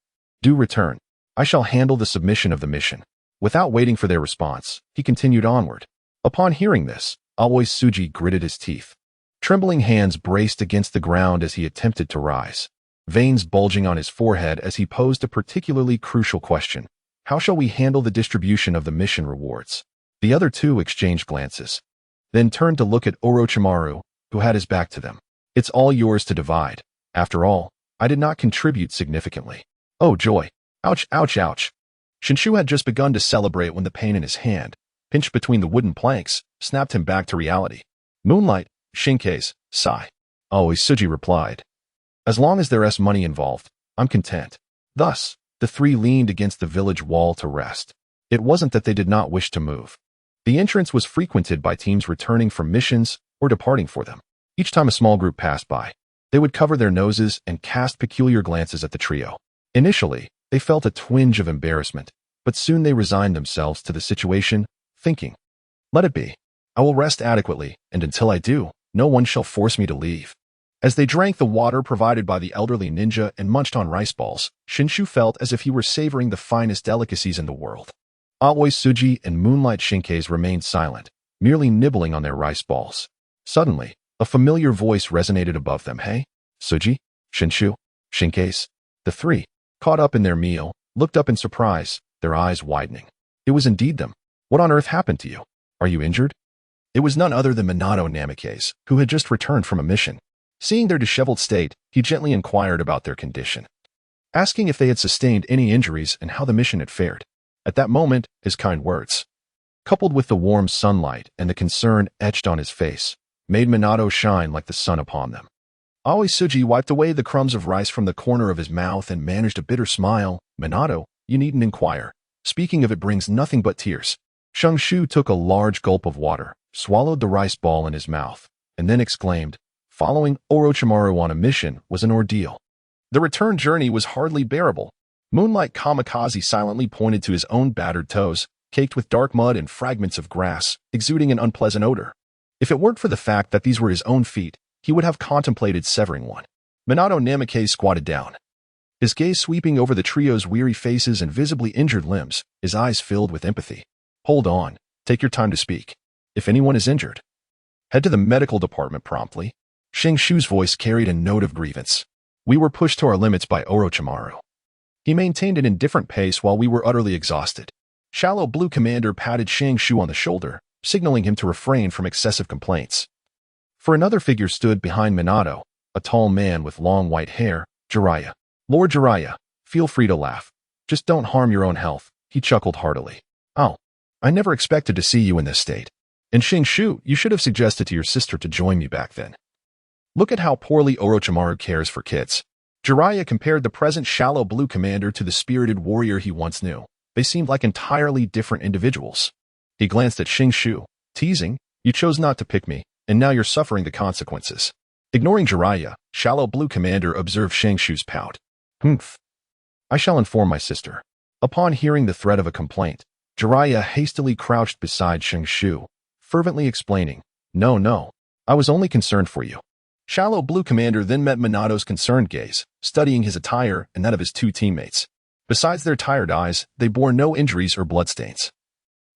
do return. I shall handle the submission of the mission." Without waiting for their response, he continued onward. Upon hearing this, Aoi Tsuji gritted his teeth. Trembling hands braced against the ground as he attempted to rise, veins bulging on his forehead as he posed a particularly crucial question. "How shall we handle the distribution of the mission rewards?" The other two exchanged glances, then turned to look at Orochimaru, who had his back to them. "It's all yours to divide. After all, I did not contribute significantly." Oh joy! Ouch, ouch, ouch! Shinshu had just begun to celebrate when the pain in his hand, pinched between the wooden planks, snapped him back to reality. "Moonlight, Shinkei's, sigh." Aoi Tsuji replied, "As long as there's money involved, I'm content." Thus, the three leaned against the village wall to rest. It wasn't that they did not wish to move. The entrance was frequented by teams returning from missions or departing for them. Each time a small group passed by, they would cover their noses and cast peculiar glances at the trio. Initially, they felt a twinge of embarrassment, but soon they resigned themselves to the situation, thinking, "Let it be. I will rest adequately, and until I do, no one shall force me to leave." As they drank the water provided by the elderly ninja and munched on rice balls, Shinshu felt as if he were savoring the finest delicacies in the world. Aoi Tsuji and Moonlight Shinkei's remained silent, merely nibbling on their rice balls. Suddenly, a familiar voice resonated above them. "Hey, Tsuji, Shinshu, Shinkei's." The three, caught up in their meal, looked up in surprise, their eyes widening. It was indeed them. "What on earth happened to you? Are you injured?" It was none other than Minato Namikaze, who had just returned from a mission. Seeing their disheveled state, he gently inquired about their condition, asking if they had sustained any injuries and how the mission had fared. At that moment, his kind words, coupled with the warm sunlight and the concern etched on his face, made Minato shine like the sun upon them. Aoi Tsuji wiped away the crumbs of rice from the corner of his mouth and managed a bitter smile. "Minato, you needn't inquire. Speaking of it brings nothing but tears." Shinshu took a large gulp of water, swallowed the rice ball in his mouth, and then exclaimed, "Following Orochimaru on a mission was an ordeal. The return journey was hardly bearable." Moonlight Kamikaze silently pointed to his own battered toes, caked with dark mud and fragments of grass, exuding an unpleasant odor. If it weren't for the fact that these were his own feet, he would have contemplated severing one. Minato Namikaze squatted down, his gaze sweeping over the trio's weary faces and visibly injured limbs, his eyes filled with empathy. "Hold on. Take your time to speak. If anyone is injured, head to the medical department promptly." Shinshu's voice carried a note of grievance. "We were pushed to our limits by Orochimaru. He maintained an indifferent pace while we were utterly exhausted." Shallow Blue Commander patted Shinshu on the shoulder, signaling him to refrain from excessive complaints. For another figure stood behind Minato, a tall man with long white hair, Jiraiya. "Lord Jiraiya, feel free to laugh. Just don't harm your own health," he chuckled heartily. "Oh, I never expected to see you in this state. And Shinshu, you should have suggested to your sister to join me back then. Look at how poorly Orochimaru cares for kids." Jiraiya compared the present Shallow Blue Commander to the spirited warrior he once knew. They seemed like entirely different individuals. He glanced at Shinshu, teasing, "You chose not to pick me, and now you're suffering the consequences." Ignoring Jiraiya, Shallow Blue Commander observed Shinshu's pout. "Humph. I shall inform my sister." Upon hearing the threat of a complaint, Jiraiya hastily crouched beside Shinshu, fervently explaining, No, I was only concerned for you." Shallow Blue Commander then met Minato's concerned gaze, studying his attire and that of his two teammates. Besides their tired eyes, they bore no injuries or bloodstains,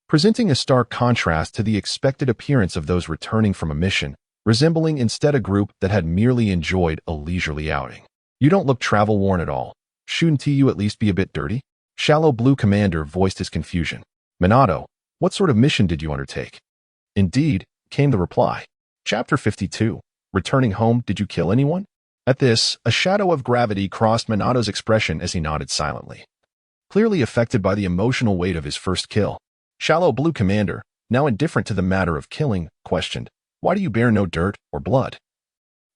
presenting a stark contrast to the expected appearance of those returning from a mission, resembling instead a group that had merely enjoyed a leisurely outing. "You don't look travel-worn at all. Shouldn't you at least be a bit dirty?" Shallow Blue Commander voiced his confusion. "Minato, what sort of mission did you undertake?" "Indeed," came the reply. Chapter 52. Returning home, did you kill anyone? At this, a shadow of gravity crossed Minato's expression as he nodded silently. Clearly affected by the emotional weight of his first kill, Shallow Blue Commander, now indifferent to the matter of killing, questioned, "Why do you bear no dirt or blood?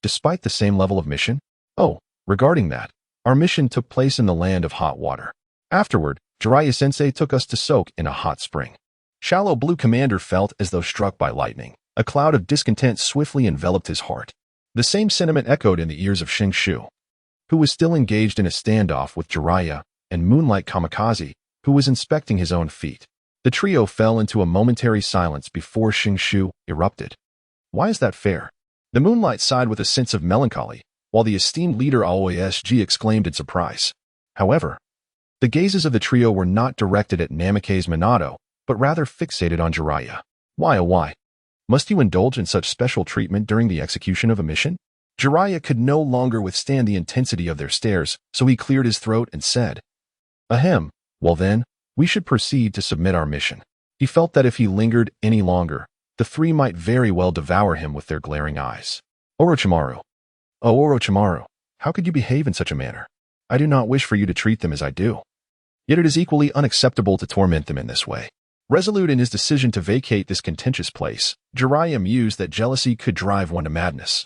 Despite the same level of mission?" "Oh, regarding that, our mission took place in the land of hot water. Afterward, Jiraiya-sensei took us to soak in a hot spring." Shallow Blue Commander felt as though struck by lightning. A cloud of discontent swiftly enveloped his heart. The same sentiment echoed in the ears of Shingshu, who was still engaged in a standoff with Jiraiya, and Moonlight Kamikaze, who was inspecting his own feet. The trio fell into a momentary silence before Shingshu erupted. "Why is that fair?" The Moonlight sighed with a sense of melancholy, while the esteemed leader Aoi exclaimed in surprise. However, the gazes of the trio were not directed at Namikaze Minato, but rather fixated on Jiraiya. "Why, oh why? Must you indulge in such special treatment during the execution of a mission?" Jiraiya could no longer withstand the intensity of their stares, so he cleared his throat and said, "Ahem, well then, we should proceed to submit our mission." He felt that if he lingered any longer, the three might very well devour him with their glaring eyes. "Orochimaru. Oh, Orochimaru, how could you behave in such a manner? I do not wish for you to treat them as I do. Yet it is equally unacceptable to torment them in this way." Resolute in his decision to vacate this contentious place, Jiraiya mused that jealousy could drive one to madness.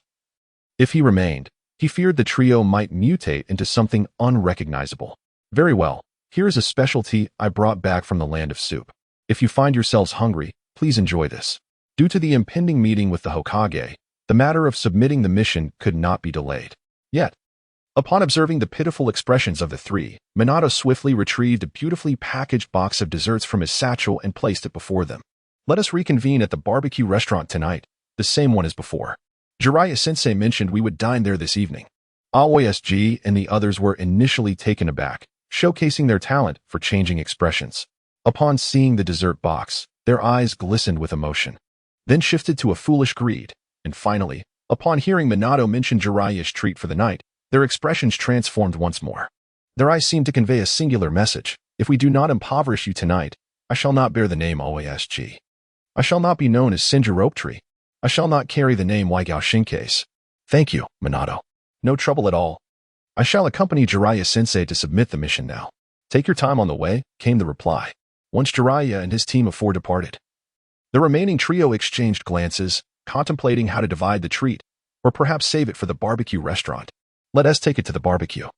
If he remained, he feared the trio might mutate into something unrecognizable. "Very well, here is a specialty I brought back from the land of soup. If you find yourselves hungry, please enjoy this." Due to the impending meeting with the Hokage, the matter of submitting the mission could not be delayed. Yet, upon observing the pitiful expressions of the three, Minato swiftly retrieved a beautifully packaged box of desserts from his satchel and placed it before them. "Let us reconvene at the barbecue restaurant tonight, the same one as before. Jiraiya-sensei mentioned we would dine there this evening." Aoi and the others were initially taken aback, showcasing their talent for changing expressions. Upon seeing the dessert box, their eyes glistened with emotion, then shifted to a foolish greed, and finally, upon hearing Minato mention Jiraiya's treat for the night, their expressions transformed once more. Their eyes seemed to convey a singular message: "If we do not impoverish you tonight, I shall not bear the name Aoi. I shall not be known as Senju Rope Tree. I shall not carry the name Waigao Shinkase. Thank you, Minato. No trouble at all. I shall accompany Jiraiya-sensei to submit the mission now." "Take your time on the way," came the reply, once Jiraiya and his team of four departed. The remaining trio exchanged glances, contemplating how to divide the treat, or perhaps save it for the barbecue restaurant. "Let us take it to the barbecue.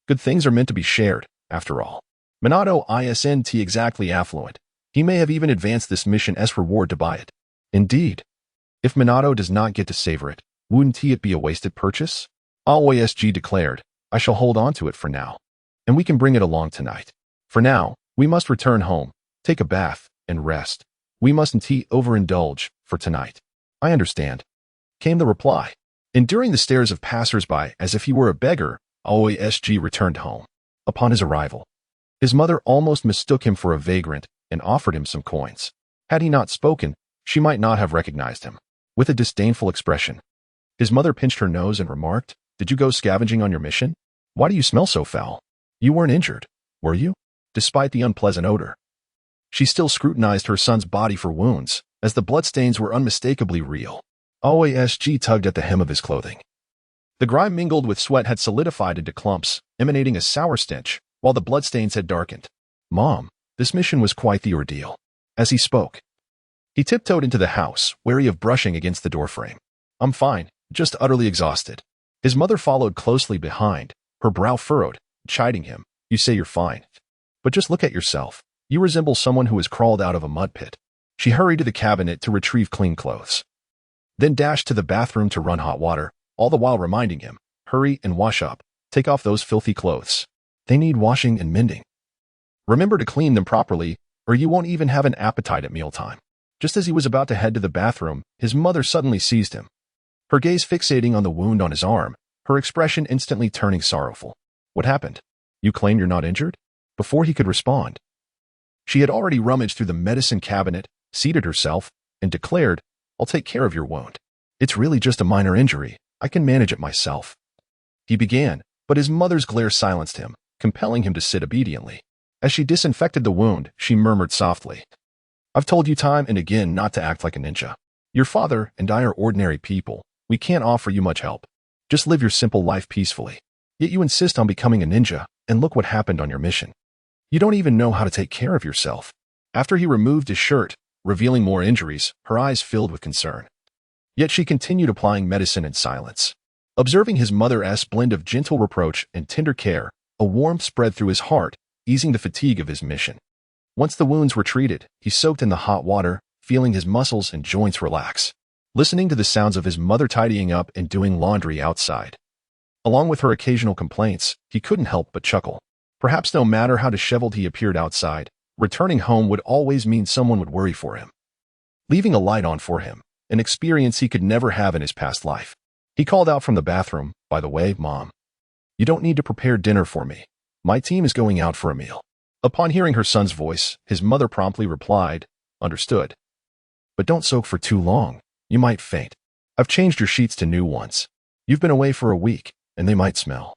Good things are meant to be shared, after all." Minato isn't exactly affluent. He may have even advanced this mission as reward to buy it. Indeed, if Minato does not get to savor it, wouldn't it be a wasted purchase? Aoi declared, "I shall hold on to it for now, and we can bring it along tonight. For now, we must return home, take a bath, and rest. We mustn't overindulge for tonight." "I understand," came the reply. Enduring the stares of passers-by as if he were a beggar, Aoi returned home. Upon his arrival, his mother almost mistook him for a vagrant and offered him some coins. Had he not spoken, she might not have recognized him. With a disdainful expression, his mother pinched her nose and remarked, "Did you go scavenging on your mission? Why do you smell so foul? You weren't injured, were you?" Despite the unpleasant odor, she still scrutinized her son's body for wounds, as the bloodstains were unmistakably real. Aoi tugged at the hem of his clothing. The grime mingled with sweat had solidified into clumps, emanating a sour stench, while the bloodstains had darkened. "Mom, this mission was quite the ordeal." As he spoke, he tiptoed into the house, wary of brushing against the doorframe. "I'm fine, just utterly exhausted." His mother followed closely behind, her brow furrowed, chiding him. "You say you're fine, but just look at yourself. You resemble someone who has crawled out of a mud pit." She hurried to the cabinet to retrieve clean clothes, then dashed to the bathroom to run hot water, all the while reminding him, "Hurry and wash up. Take off those filthy clothes. They need washing and mending. Remember to clean them properly, or you won't even have an appetite at mealtime." Just as he was about to head to the bathroom, his mother suddenly seized him, her gaze fixating on the wound on his arm, her expression instantly turning sorrowful. "What happened? You claim you're not injured?" Before he could respond, she had already rummaged through the medicine cabinet, seated herself, and declared, "I'll take care of your wound. It's really just a minor injury. I can manage it myself." He began, but his mother's glare silenced him, compelling him to sit obediently. As she disinfected the wound, she murmured softly, "I've told you time and again not to act like a ninja. Your father and I are ordinary people. We can't offer you much help. Just live your simple life peacefully. Yet you insist on becoming a ninja, and look what happened on your mission. You don't even know how to take care of yourself." After he removed his shirt, revealing more injuries, her eyes filled with concern. Yet she continued applying medicine in silence. Observing his mother's blend of gentle reproach and tender care, a warmth spread through his heart, easing the fatigue of his mission. Once the wounds were treated, he soaked in the hot water, feeling his muscles and joints relax, listening to the sounds of his mother tidying up and doing laundry outside. Along with her occasional complaints, he couldn't help but chuckle. Perhaps no matter how disheveled he appeared outside, returning home would always mean someone would worry for him. Leaving a light on for him, an experience he could never have in his past life. He called out from the bathroom, "By the way, Mom, you don't need to prepare dinner for me. My team is going out for a meal." Upon hearing her son's voice, his mother promptly replied, "Understood. But don't soak for too long. You might faint. I've changed your sheets to new ones. You've been away for a week, and they might smell.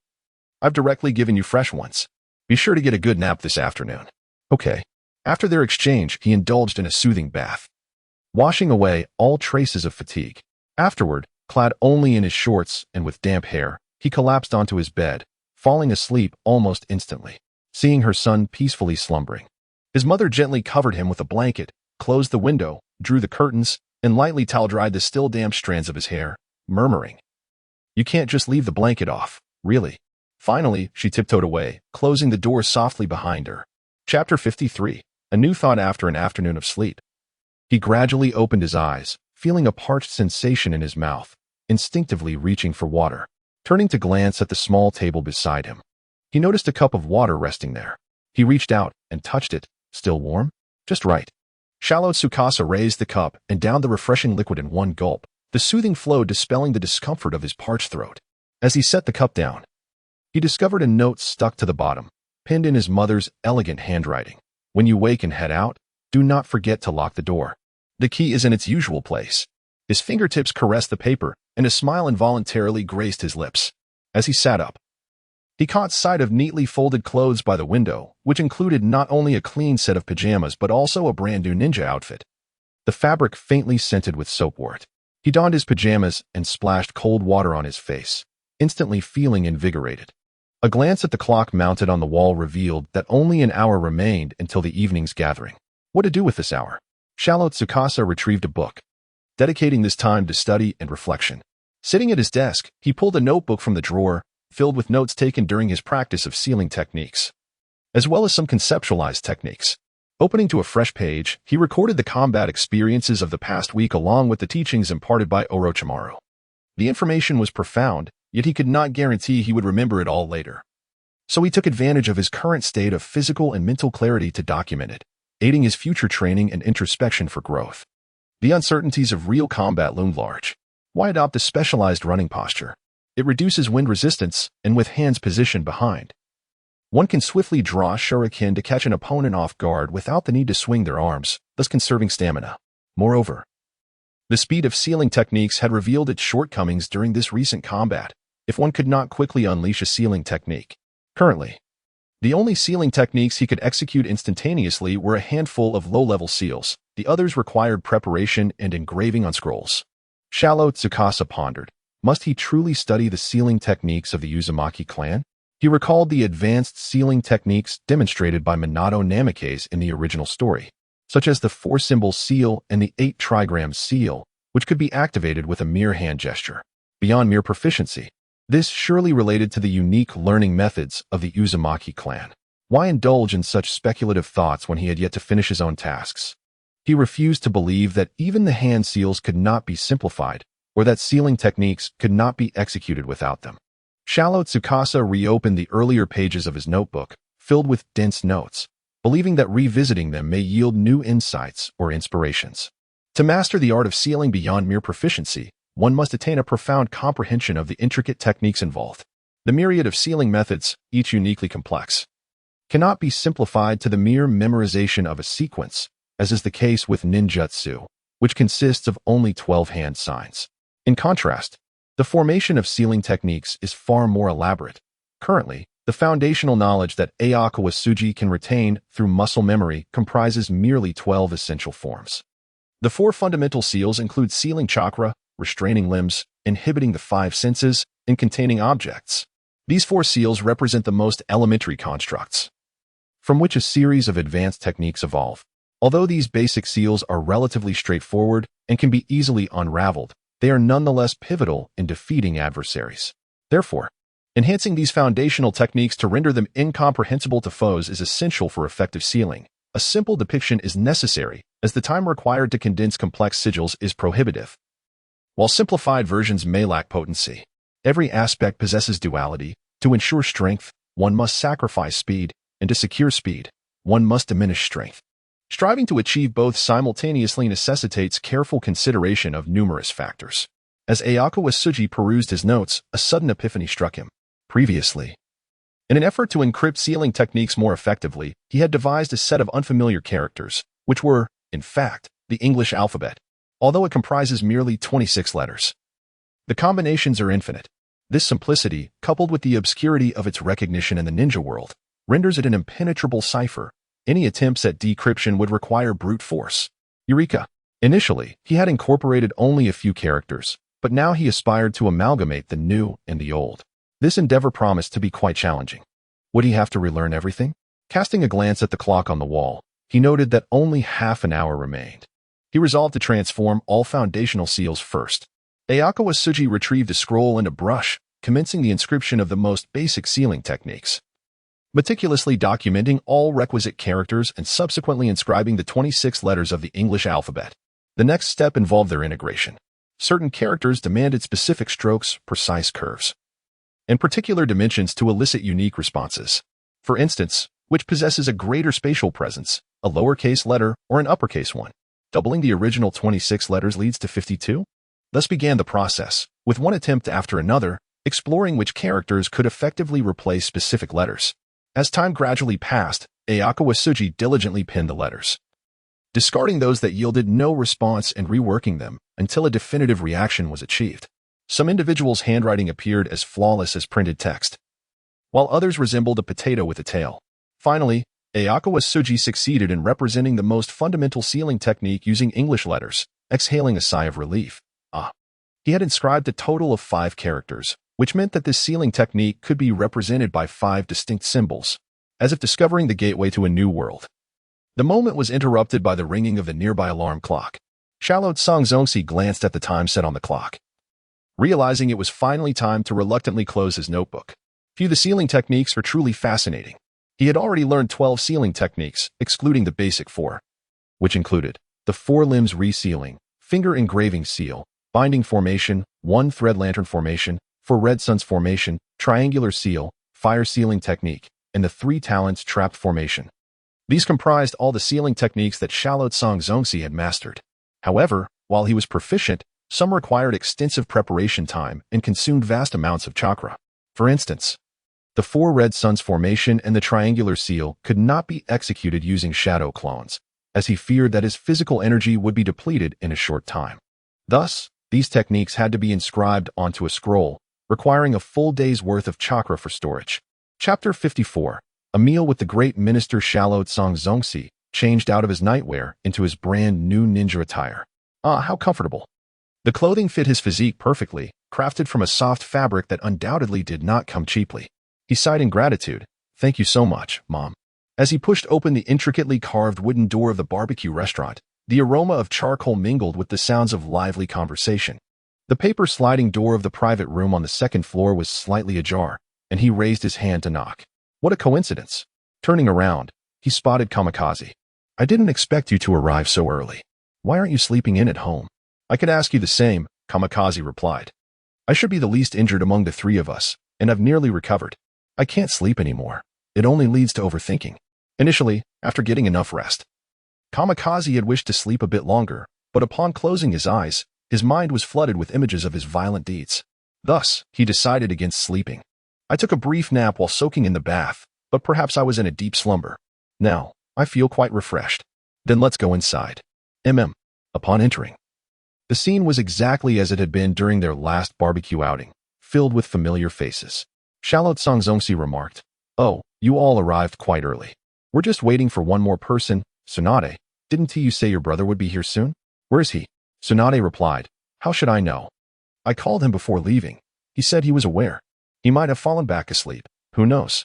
I've directly given you fresh ones. Be sure to get a good nap this afternoon." Okay. After their exchange, he indulged in a soothing bath, washing away all traces of fatigue. Afterward, clad only in his shorts and with damp hair, he collapsed onto his bed, falling asleep almost instantly, seeing her son peacefully slumbering. His mother gently covered him with a blanket, closed the window, drew the curtains, and lightly towel-dried the still damp strands of his hair, murmuring, "You can't just leave the blanket off, really." Finally, she tiptoed away, closing the door softly behind her. Chapter 53. A new thought after an afternoon of sleep. He gradually opened his eyes, feeling a parched sensation in his mouth, instinctively reaching for water. Turning to glance at the small table beside him, he noticed a cup of water resting there. He reached out and touched it. Still warm? Just right. Shallow Tsukasa raised the cup and downed the refreshing liquid in one gulp, the soothing flow dispelling the discomfort of his parched throat. As he set the cup down, he discovered a note stuck to the bottom, pinned in his mother's elegant handwriting. "When you wake and head out, do not forget to lock the door. The key is in its usual place." His fingertips caressed the paper, and a smile involuntarily graced his lips. As he sat up, he caught sight of neatly folded clothes by the window, which included not only a clean set of pajamas but also a brand new ninja outfit, the fabric faintly scented with soapwort. He donned his pajamas and splashed cold water on his face, instantly feeling invigorated. A glance at the clock mounted on the wall revealed that only an hour remained until the evening's gathering. What to do with this hour? Shallow Tsukasa retrieved a book, dedicating this time to study and reflection. Sitting at his desk, he pulled a notebook from the drawer, filled with notes taken during his practice of sealing techniques, as well as some conceptualized techniques. Opening to a fresh page, he recorded the combat experiences of the past week along with the teachings imparted by Orochimaru. The information was profound, yet he could not guarantee he would remember it all later. So he took advantage of his current state of physical and mental clarity to document it, aiding his future training and introspection for growth. The uncertainties of real combat loomed large. Why adopt a specialized running posture? It reduces wind resistance, and with hands positioned behind, one can swiftly draw shuriken to catch an opponent off guard without the need to swing their arms, thus conserving stamina. Moreover, the speed of sealing techniques had revealed its shortcomings during this recent combat, if one could not quickly unleash a sealing technique. Currently, the only sealing techniques he could execute instantaneously were a handful of low-level seals. The others required preparation and engraving on scrolls. Shallow Tsukasa pondered. Must he truly study the sealing techniques of the Uzumaki clan? He recalled the advanced sealing techniques demonstrated by Minato Namikaze in the original story, such as the 4-symbol seal and the 8-trigram seal, which could be activated with a mere hand gesture. Beyond mere proficiency, this surely related to the unique learning methods of the Uzumaki clan. Why indulge in such speculative thoughts when he had yet to finish his own tasks? He refused to believe that even the hand seals could not be simplified, or that sealing techniques could not be executed without them. Shallow Tsukasa reopened the earlier pages of his notebook, filled with dense notes, believing that revisiting them may yield new insights or inspirations. To master the art of sealing beyond mere proficiency, one must attain a profound comprehension of the intricate techniques involved. The myriad of sealing methods, each uniquely complex, cannot be simplified to the mere memorization of a sequence, as is the case with ninjutsu, which consists of only 12 hand signs. In contrast, the formation of sealing techniques is far more elaborate. Currently, the foundational knowledge that Ayakawa Tsuji can retain through muscle memory comprises merely 12 essential forms. The 4 fundamental seals include sealing chakra, restraining limbs, inhibiting the 5 senses, and containing objects. These 4 seals represent the most elementary constructs, from which a series of advanced techniques evolve. Although these basic seals are relatively straightforward and can be easily unraveled, they are nonetheless pivotal in defeating adversaries. Therefore, enhancing these foundational techniques to render them incomprehensible to foes is essential for effective sealing. A simple depiction is necessary, as the time required to condense complex sigils is prohibitive. While simplified versions may lack potency, every aspect possesses duality. To ensure strength, one must sacrifice speed, and to secure speed, one must diminish strength. Striving to achieve both simultaneously necessitates careful consideration of numerous factors. As Ayako Asuji perused his notes, a sudden epiphany struck him. Previously, in an effort to encrypt sealing techniques more effectively, he had devised a set of unfamiliar characters, which were, in fact, the English alphabet, although it comprises merely 26 letters. The combinations are infinite. This simplicity, coupled with the obscurity of its recognition in the ninja world, renders it an impenetrable cipher. Any attempts at decryption would require brute force. Eureka! Initially, he had incorporated only a few characters, but now he aspired to amalgamate the new and the old. This endeavor promised to be quite challenging. Would he have to relearn everything? Casting a glance at the clock on the wall, he noted that only half an hour remained. He resolved to transform all foundational seals first. Ayako Asuji retrieved a scroll and a brush, commencing the inscription of the most basic sealing techniques. Meticulously documenting all requisite characters and subsequently inscribing the 26 letters of the English alphabet. The next step involved their integration. Certain characters demanded specific strokes, precise curves, and particular dimensions to elicit unique responses. For instance, which possesses a greater spatial presence, a lowercase letter or an uppercase one. Doubling the original 26 letters leads to 52? Thus began the process, with one attempt after another, exploring which characters could effectively replace specific letters. As time gradually passed, Ayako Asuji diligently pinned the letters, discarding those that yielded no response and reworking them until a definitive reaction was achieved. Some individuals' handwriting appeared as flawless as printed text, while others resembled a potato with a tail. Finally, Ayako Asuji succeeded in representing the most fundamental sealing technique using English letters, exhaling a sigh of relief. He had inscribed a total of 5 characters, which meant that this sealing technique could be represented by 5 distinct symbols, as if discovering the gateway to a new world. The moment was interrupted by the ringing of the nearby alarm clock. Shalot Songzongsi glanced at the time set on the clock, realizing it was finally time to reluctantly close his notebook. The sealing techniques are truly fascinating. He had already learned 12 sealing techniques, excluding the basic 4, which included the 4 limbs resealing, finger engraving seal, binding formation, 1 thread lantern formation, 4 red suns formation, triangular seal, fire sealing technique, and the 3 talents trap formation. These comprised all the sealing techniques that Shalot Songzongsi had mastered. However, while he was proficient, some required extensive preparation time and consumed vast amounts of chakra. For instance, the 4 red suns formation and the triangular seal could not be executed using shadow clones, as he feared that his physical energy would be depleted in a short time. Thus, these techniques had to be inscribed onto a scroll, requiring a full day's worth of chakra for storage. Chapter 54. A meal with the great minister Shalot Songzongsi changed out of his nightwear into his brand new ninja attire. How comfortable. The clothing fit his physique perfectly, crafted from a soft fabric that undoubtedly did not come cheaply. He sighed in gratitude. Thank you so much, Mom. As he pushed open the intricately carved wooden door of the barbecue restaurant, the aroma of charcoal mingled with the sounds of lively conversation. The paper sliding door of the private room on the 2nd floor was slightly ajar, and he raised his hand to knock. What a coincidence. Turning around, he spotted Kamikaze. I didn't expect you to arrive so early. Why aren't you sleeping in at home? I could ask you the same, Kamikaze replied. I should be the least injured among the 3 of us, and I've nearly recovered. I can't sleep anymore. It only leads to overthinking. Initially, after getting enough rest, Kamikaze had wished to sleep a bit longer, but upon closing his eyes, his mind was flooded with images of his violent deeds. Thus, he decided against sleeping. I took a brief nap while soaking in the bath, but perhaps I was in a deep slumber. Now, I feel quite refreshed. Then let's go inside. Upon entering, the scene was exactly as it had been during their last barbecue outing, filled with familiar faces. Shalot Songzongsi remarked, Oh, you all arrived quite early. We're just waiting for one more person. Tsunade, didn't you say your brother would be here soon? Where is he? Tsunade replied. How should I know? I called him before leaving. He said he was aware. He might have fallen back asleep. Who knows?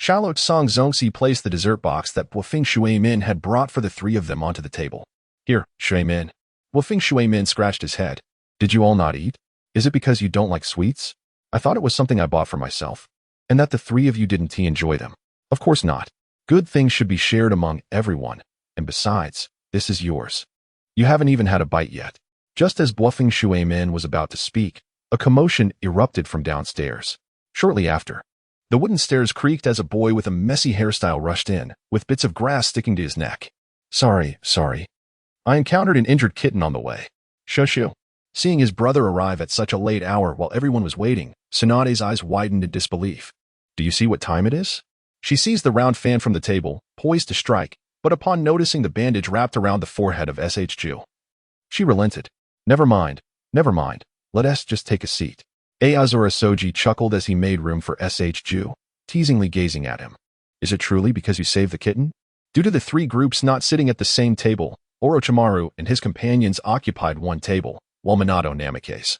Xiaolou Song Zongxi placed the dessert box that Buofing Shuimin had brought for the three of them onto the table. Here, Shuimin. Buofing Shuimin scratched his head. Did you all not eat? Is it because you don't like sweets? I thought it was something I bought for myself. And that the three of you didn't enjoy them. Of course not. Good things should be shared among everyone. And besides, this is yours. You haven't even had a bite yet. Just as Buofing Shuimin was about to speak, a commotion erupted from downstairs. Shortly after, the wooden stairs creaked as a boy with a messy hairstyle rushed in, with bits of grass sticking to his neck. Sorry. I encountered an injured kitten on the way. Shoshi. Seeing his brother arrive at such a late hour while everyone was waiting, Tsunade's eyes widened in disbelief. Do you see what time it is? She seized the round fan from the table, poised to strike, but upon noticing the bandage wrapped around the forehead of SHU, she relented. Never mind. Let us just take a seat. Aozora Soji chuckled as he made room for SHU, teasingly gazing at him. Is it truly because you saved the kitten? Due to the three groups not sitting at the same table, Orochimaru and his companions occupied one table, while Minato Namikaze,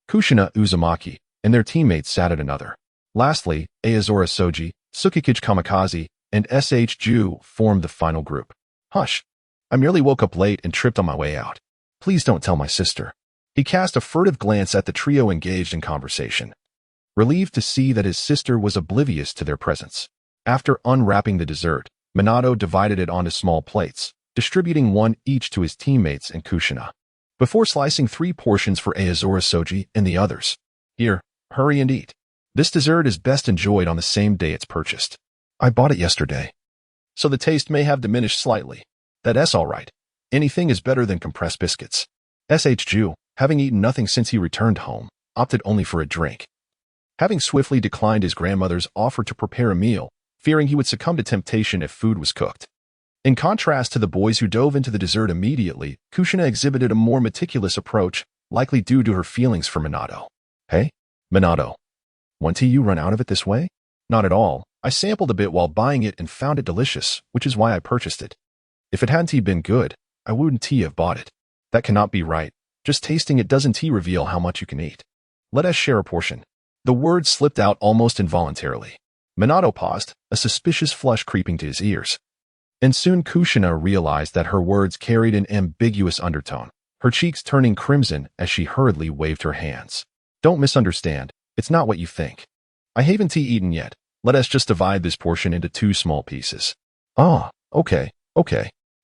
Kushina Uzumaki, and their teammates sat at another. Lastly, Aozora Soji, Tsukikage Kamikaze, and SHU formed the final group. Hush. I merely woke up late and tripped on my way out. Please don't tell my sister. He cast a furtive glance at the trio engaged in conversation, relieved to see that his sister was oblivious to their presence. After unwrapping the dessert, Minato divided it onto small plates, distributing one each to his teammates and Kushina, before slicing 3 portions for Aozora Soji and the others. Here, hurry and eat. This dessert is best enjoyed on the same day it's purchased. I bought it yesterday, so the taste may have diminished slightly. That's all right. Anything is better than compressed biscuits. SHU, having eaten nothing since he returned home, opted only for a drink. Having swiftly declined his grandmother's offer to prepare a meal, fearing he would succumb to temptation if food was cooked. In contrast to the boys who dove into the dessert immediately, Kushina exhibited a more meticulous approach, likely due to her feelings for Minato. Hey, Minato. Want tea? You run out of it this way? Not at all. I sampled a bit while buying it and found it delicious, which is why I purchased it. If it hadn't been good, I wouldn't have bought it. That cannot be right. Just tasting it doesn't reveal how much you can eat. Let us share a portion. The words slipped out almost involuntarily. Minato paused, a suspicious flush creeping to his ears. And soon Kushina realized that her words carried an ambiguous undertone, her cheeks turning crimson as she hurriedly waved her hands. Don't misunderstand. It's not what you think. I haven't eaten yet. Let us just divide this portion into 2 small pieces. Ah, okay.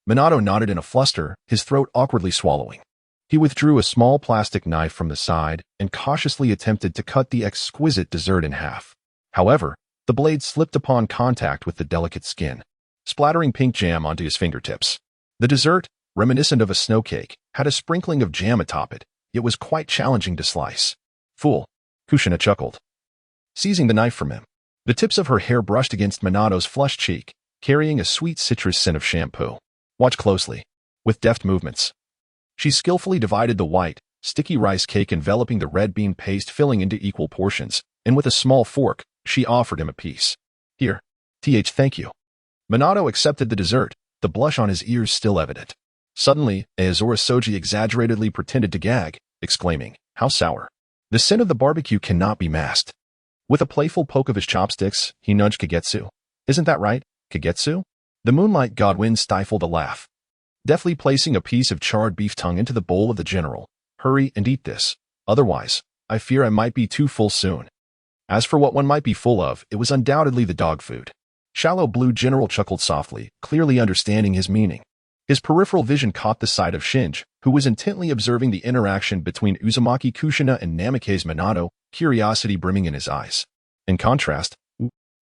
Minato nodded in a fluster, his throat awkwardly swallowing. He withdrew a small plastic knife from the side and cautiously attempted to cut the exquisite dessert in half. However, the blade slipped upon contact with the delicate skin, splattering pink jam onto his fingertips. The dessert, reminiscent of a snow cake, had a sprinkling of jam atop it, yet was quite challenging to slice. Fool, Kushina chuckled, seizing the knife from him. The tips of her hair brushed against Minato's flushed cheek, carrying a sweet citrus scent of shampoo. Watch closely. With deft movements, she skillfully divided the white, sticky rice cake enveloping the red bean paste filling into equal portions, and with a small fork, she offered him a piece. Here. Thank you. Minato accepted the dessert, the blush on his ears still evident. Suddenly, Aozora Soji exaggeratedly pretended to gag, exclaiming, How sour. The scent of the barbecue cannot be masked. With a playful poke of his chopsticks, he nudged Kagetsu. Isn't that right, Kagetsu? The moonlight godwin stifled a laugh, deftly placing a piece of charred beef tongue into the bowl of the general. Hurry and eat this. Otherwise, I fear I might be too full soon. As for what one might be full of, it was undoubtedly the dog food. Shallow Blue General chuckled softly, clearly understanding his meaning. His peripheral vision caught the sight of Shinji, who was intently observing the interaction between Uzumaki Kushina and Namikaze Minato, curiosity brimming in his eyes. In contrast,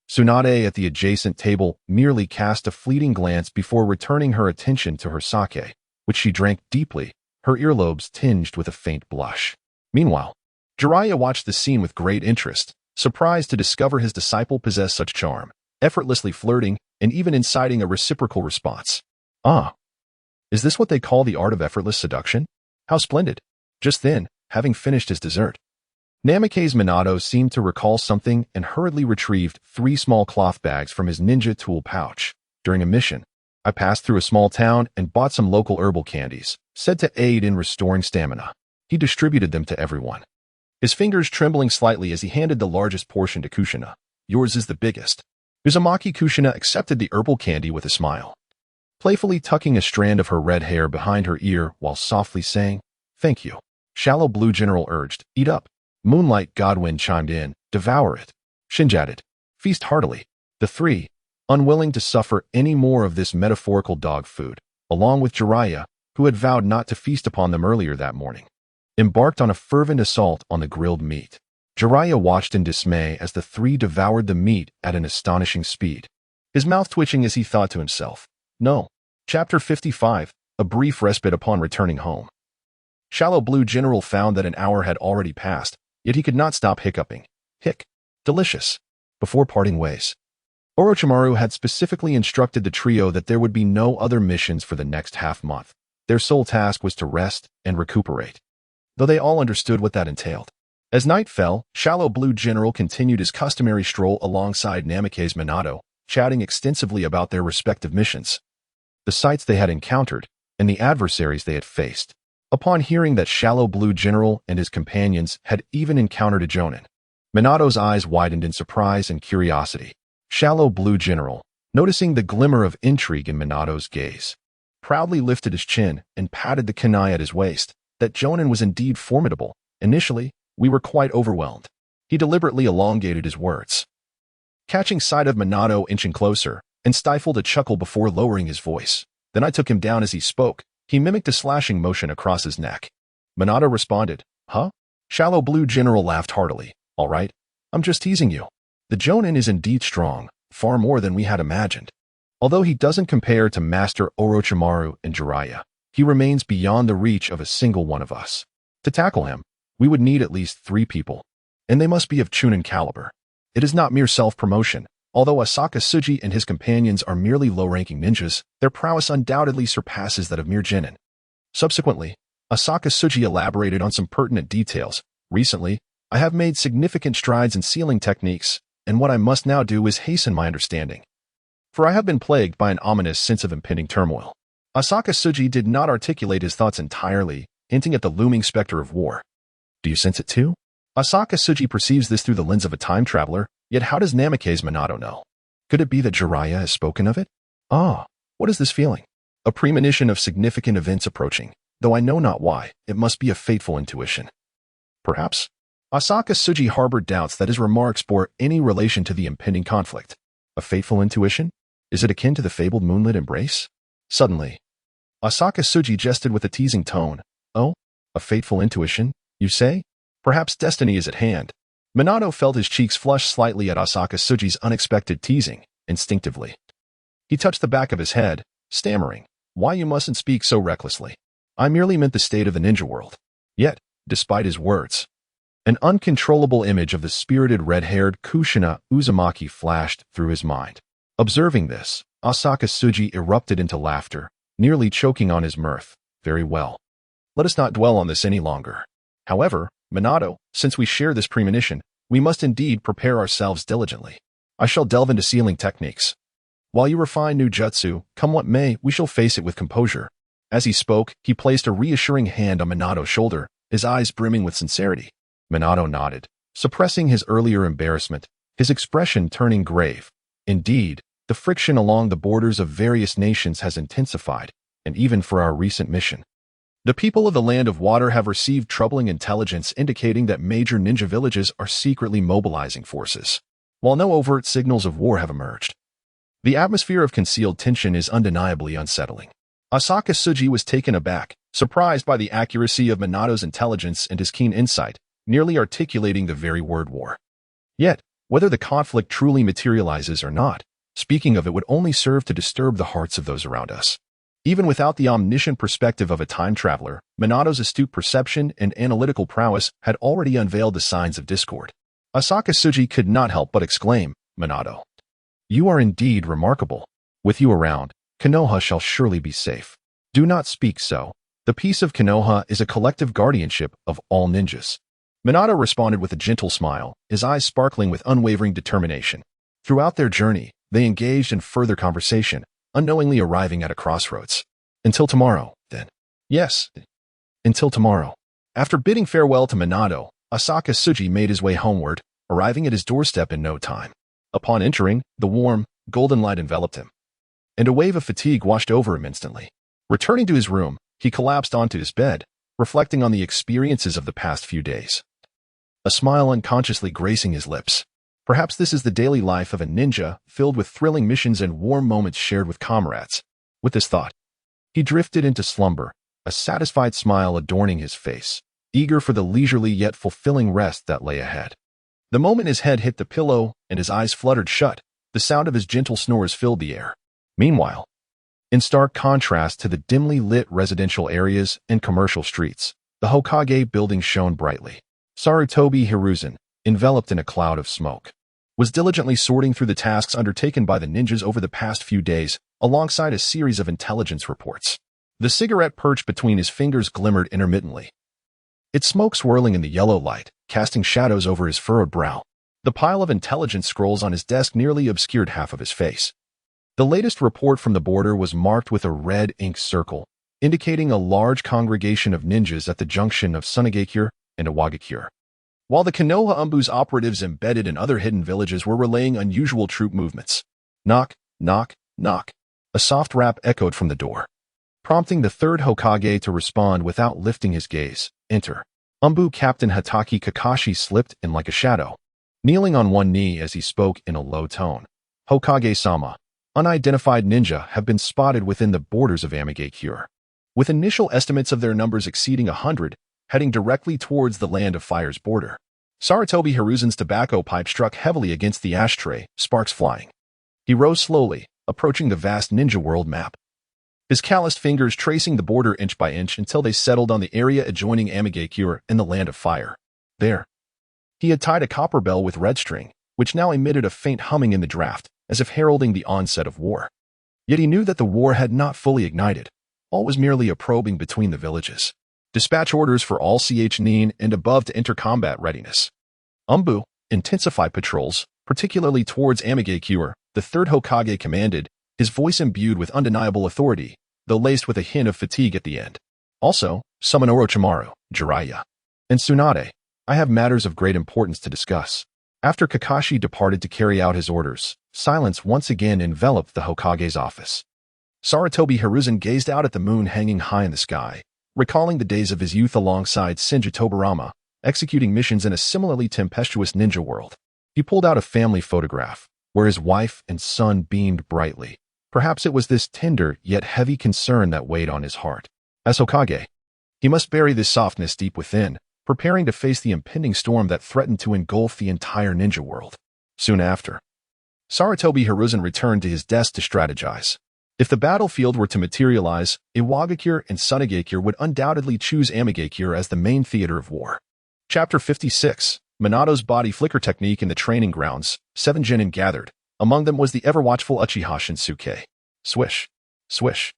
Tsunade at the adjacent table merely cast a fleeting glance before returning her attention to her sake, which she drank deeply, her earlobes tinged with a faint blush. Meanwhile, Jiraiya watched the scene with great interest, surprised to discover his disciple possessed such charm, effortlessly flirting, and even inciting a reciprocal response. Ah, is this what they call the art of effortless seduction? How splendid. Just then, having finished his dessert, Namikaze Minato seemed to recall something and hurriedly retrieved 3 small cloth bags from his ninja tool pouch. During a mission, I passed through a small town and bought some local herbal candies, said to aid in restoring stamina. He distributed them to everyone, his fingers trembling slightly as he handed the largest portion to Kushina. Yours is the biggest. Uzumaki. Kushina accepted the herbal candy with a smile, playfully tucking a strand of her red hair behind her ear while softly saying, "Thank you." Shallow Blue General urged, "Eat up." Moonlight Godwin chimed in, "Devour it." Shinji added, "Feast heartily." The three, unwilling to suffer any more of this metaphorical dog food, along with Jiraiya, who had vowed not to feast upon them earlier that morning, embarked on a fervent assault on the grilled meat. Jiraiya watched in dismay as the three devoured the meat at an astonishing speed, his mouth twitching as he thought to himself, "No." Chapter 55, A Brief Respite Upon Returning Home. Shallow Blue General found that an hour had already passed, yet he could not stop hiccuping. Hic. Delicious. Before parting ways, Orochimaru had specifically instructed the trio that there would be no other missions for the next half-month. Their sole task was to rest and recuperate, though they all understood what that entailed. As night fell, Shallow Blue General continued his customary stroll alongside Namikaze Minato, chatting extensively about their respective missions, the sights they had encountered, and the adversaries they had faced. Upon hearing that Shallow Blue General and his companions had even encountered a Jonin, Minato's eyes widened in surprise and curiosity. Shallow Blue General, noticing the glimmer of intrigue in Minato's gaze, proudly lifted his chin and patted the kunai at his waist. That Jonin was indeed formidable. Initially, we were quite overwhelmed. He deliberately elongated his words, catching sight of Minato inching closer, and stifled a chuckle before lowering his voice. Then I took him down as he spoke. He mimicked a slashing motion across his neck. Minato responded, "Huh?" Shallow Blue General laughed heartily. "All right, I'm just teasing you. The Jonin is indeed strong, far more than we had imagined. Although he doesn't compare to Master Orochimaru and Jiraiya, he remains beyond the reach of a single one of us. To tackle him, we would need at least 3 people, and they must be of Chunin caliber. It is not mere self-promotion. Although Asaka Tsuji and his companions are merely low-ranking ninjas, their prowess undoubtedly surpasses that of mere genin." Subsequently, Asaka Tsuji elaborated on some pertinent details. "Recently, I have made significant strides in sealing techniques, and what I must now do is hasten my understanding, for I have been plagued by an ominous sense of impending turmoil." Asaka Tsuji did not articulate his thoughts entirely, hinting at the looming specter of war. "Do you sense it too?" Asaka Tsuji perceives this through the lens of a time traveler, yet how does Namikaze Minato know? Could it be that Jiraiya has spoken of it? What is this feeling? A premonition of significant events approaching, though I know not why. It must be a fateful intuition. Perhaps? Asaka Tsuji harbored doubts that his remarks bore any relation to the impending conflict. A fateful intuition? Is it akin to the fabled moonlit embrace? Suddenly, Asaka Tsuji jested with a teasing tone. "Oh, a fateful intuition, you say? Perhaps destiny is at hand." Minato felt his cheeks flush slightly at Asaka Tsuji's unexpected teasing. Instinctively, he touched the back of his head, stammering, "Why, you mustn't speak so recklessly. I merely meant the state of the ninja world." Yet, despite his words, an uncontrollable image of the spirited red-haired Kushina Uzumaki flashed through his mind. Observing this, Asaka Tsuji erupted into laughter, nearly choking on his mirth. "Very well. Let us not dwell on this any longer. However, Minato, since we share this premonition, we must indeed prepare ourselves diligently. I shall delve into sealing techniques. While you refine new jutsu, come what may, we shall face it with composure." As he spoke, he placed a reassuring hand on Minato's shoulder, his eyes brimming with sincerity. Minato nodded, suppressing his earlier embarrassment, his expression turning grave. Indeed, the friction along the borders of various nations has intensified, and even for our recent mission, the people of the Land of Water have received troubling intelligence indicating that major ninja villages are secretly mobilizing forces, while no overt signals of war have emerged. The atmosphere of concealed tension is undeniably unsettling. Asaka Tsuji was taken aback, surprised by the accuracy of Minato's intelligence and his keen insight, nearly articulating the very word war. Yet, whether the conflict truly materializes or not, speaking of it would only serve to disturb the hearts of those around us. Even without the omniscient perspective of a time traveler, Minato's astute perception and analytical prowess had already unveiled the signs of discord. Asaka Tsuji could not help but exclaim, "Minato, you are indeed remarkable. With you around, Kenoha shall surely be safe." "Do not speak so. The peace of Kenoha is a collective guardianship of all ninjas." Minato responded with a gentle smile, his eyes sparkling with unwavering determination. Throughout their journey, they engaged in further conversation, unknowingly arriving at a crossroads. Until tomorrow, then. Yes, until tomorrow. After bidding farewell to Minato, Asaka Tsuji made his way homeward, arriving at his doorstep in no time. Upon entering, the warm, golden light enveloped him, and a wave of fatigue washed over him instantly. Returning to his room, he collapsed onto his bed, reflecting on the experiences of the past few days. A smile unconsciously gracing his lips. Perhaps this is the daily life of a ninja, filled with thrilling missions and warm moments shared with comrades. With this thought, he drifted into slumber, a satisfied smile adorning his face, eager for the leisurely yet fulfilling rest that lay ahead. The moment his head hit the pillow and his eyes fluttered shut, the sound of his gentle snores filled the air. Meanwhile, in stark contrast to the dimly lit residential areas and commercial streets, the Hokage building shone brightly. Sarutobi Hiruzen, enveloped in a cloud of smoke, was diligently sorting through the tasks undertaken by the ninjas over the past few days, alongside a series of intelligence reports. The cigarette perched between his fingers glimmered intermittently, its smoke swirling in the yellow light, casting shadows over his furrowed brow. The pile of intelligence scrolls on his desk nearly obscured half of his face. The latest report from the border was marked with a red ink circle, indicating a large congregation of ninjas at the junction of Sunagakure and Iwagakure. While the Kenoha Umbu's operatives embedded in other hidden villages were relaying unusual troop movements. Knock, knock, knock. A soft rap echoed from the door, prompting the third Hokage to respond without lifting his gaze. Enter. Umbu Captain Hatake Kakashi slipped in like a shadow, kneeling on one knee as he spoke in a low tone. Hokage-sama, unidentified ninja have been spotted within the borders of Amigakure, with initial estimates of their numbers exceeding 100, heading directly towards the Land of Fire's border. Sarutobi Hiruzen's tobacco pipe struck heavily against the ashtray, sparks flying. He rose slowly, approaching the vast ninja world map, his calloused fingers tracing the border inch by inch until they settled on the area adjoining Amigakure and the Land of Fire. There, he had tied a copper bell with red string, which now emitted a faint humming in the draft, as if heralding the onset of war. Yet he knew that the war had not fully ignited. All was merely a probing between the villages. Dispatch orders for all CH9 and above to enter combat readiness. Umbu, intensify patrols, particularly towards Amigakure, the third Hokage commanded, his voice imbued with undeniable authority, though laced with a hint of fatigue at the end. Also, summon Orochimaru, Jiraiya, and Tsunade. I have matters of great importance to discuss. After Kakashi departed to carry out his orders, silence once again enveloped the Hokage's office. Sarutobi Hiruzen gazed out at the moon hanging high in the sky, recalling the days of his youth alongside Shinji Tobarama, executing missions in a similarly tempestuous ninja world. He pulled out a family photograph, where his wife and son beamed brightly. Perhaps it was this tender yet heavy concern that weighed on his heart. As Hokage, he must bury this softness deep within, preparing to face the impending storm that threatened to engulf the entire ninja world. Soon after, Sarutobi Hiruzen returned to his desk to strategize. If the battlefield were to materialize, Iwagakure and Sunagakure would undoubtedly choose Amigakure as the main theater of war. Chapter 56, Minato's body flicker technique in the training grounds. 7 genin gathered. Among them was the ever-watchful Uchiha Shinsuke. Swish. Swish.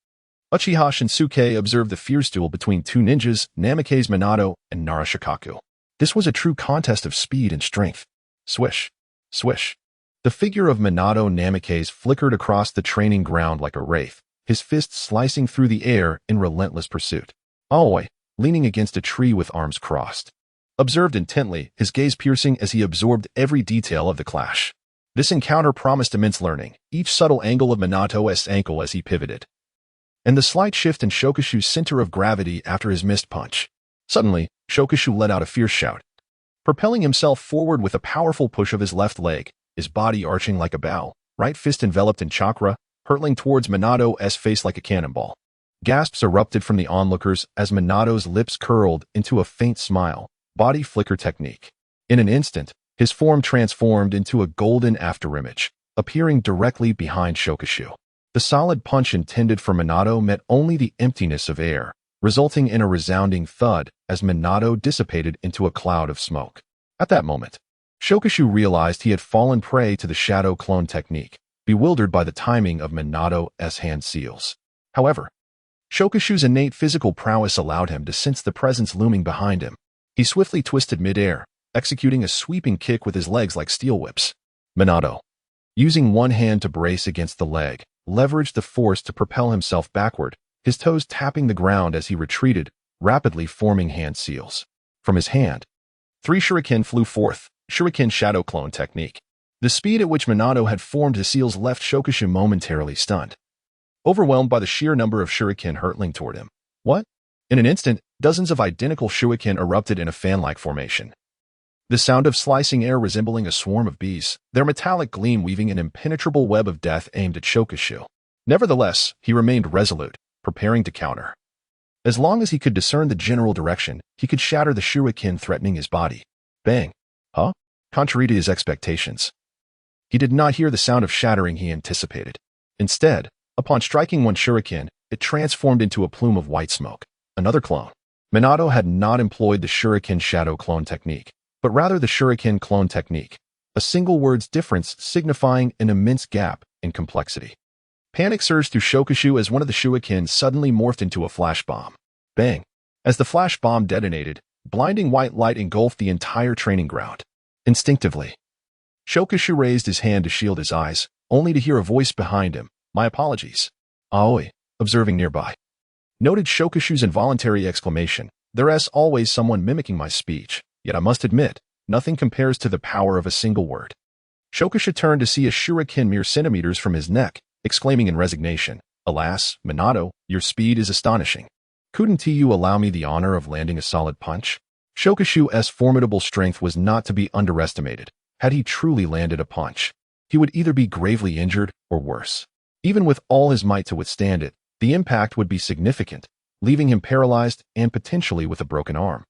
Uchiha Shinsuke observed the fierce duel between two ninjas, Namikaze Minato and Narashikaku. This was a true contest of speed and strength. Swish. Swish. The figure of Minato Namikaze flickered across the training ground like a wraith, his fists slicing through the air in relentless pursuit. Aoi, leaning against a tree with arms crossed, observed intently, his gaze piercing as he absorbed every detail of the clash. This encounter promised immense learning, each subtle angle of Minato's ankle as he pivoted, and the slight shift in Shokishu's center of gravity after his missed punch. Suddenly, Shokishu let out a fierce shout, propelling himself forward with a powerful push of his left leg, his body arching like a bow, right fist enveloped in chakra, hurtling towards Minato's face like a cannonball. Gasps erupted from the onlookers as Minato's lips curled into a faint smile. Body flicker technique. In an instant, his form transformed into a golden afterimage, appearing directly behind Shokishu. The solid punch intended for Minato met only the emptiness of air, resulting in a resounding thud as Minato dissipated into a cloud of smoke. At that moment, Shokishu realized he had fallen prey to the shadow clone technique, bewildered by the timing of Minato's hand seals. However, Shokishu's innate physical prowess allowed him to sense the presence looming behind him. He swiftly twisted mid-air, executing a sweeping kick with his legs like steel whips. Minato, using one hand to brace against the leg, leveraged the force to propel himself backward, his toes tapping the ground as he retreated, rapidly forming hand seals. From his hand, 3 shuriken flew forth, shuriken shadow clone technique. The speed at which Minato had formed his seals left Shokushu momentarily stunned, overwhelmed by the sheer number of shuriken hurtling toward him. What? In an instant, dozens of identical shuriken erupted in a fan-like formation. The sound of slicing air resembling a swarm of bees, their metallic gleam weaving an impenetrable web of death aimed at Shokushu. Nevertheless, he remained resolute, preparing to counter. As long as he could discern the general direction, he could shatter the shuriken threatening his body. Bang! Huh? Contrary to his expectations, he did not hear the sound of shattering he anticipated. Instead, upon striking one shuriken, it transformed into a plume of white smoke. Another clone. Minato had not employed the shuriken shadow clone technique, but rather the shuriken clone technique, a single word's difference signifying an immense gap in complexity. Panic surged through Shokushu as one of the shuriken suddenly morphed into a flash bomb. Bang! As the flash bomb detonated, blinding white light engulfed the entire training ground. Instinctively, Shokushu raised his hand to shield his eyes, only to hear a voice behind him. My apologies. Aoi, observing nearby, noted Shokushu's involuntary exclamation. There's always someone mimicking my speech, yet I must admit, nothing compares to the power of a single word. Shokushu turned to see a shuriken mere centimeters from his neck, exclaiming in resignation, Alas, Minato, your speed is astonishing. Couldn't you allow me the honor of landing a solid punch? Shokushu's formidable strength was not to be underestimated. Had he truly landed a punch, he would either be gravely injured or worse. Even with all his might to withstand it, the impact would be significant, leaving him paralyzed and potentially with a broken arm,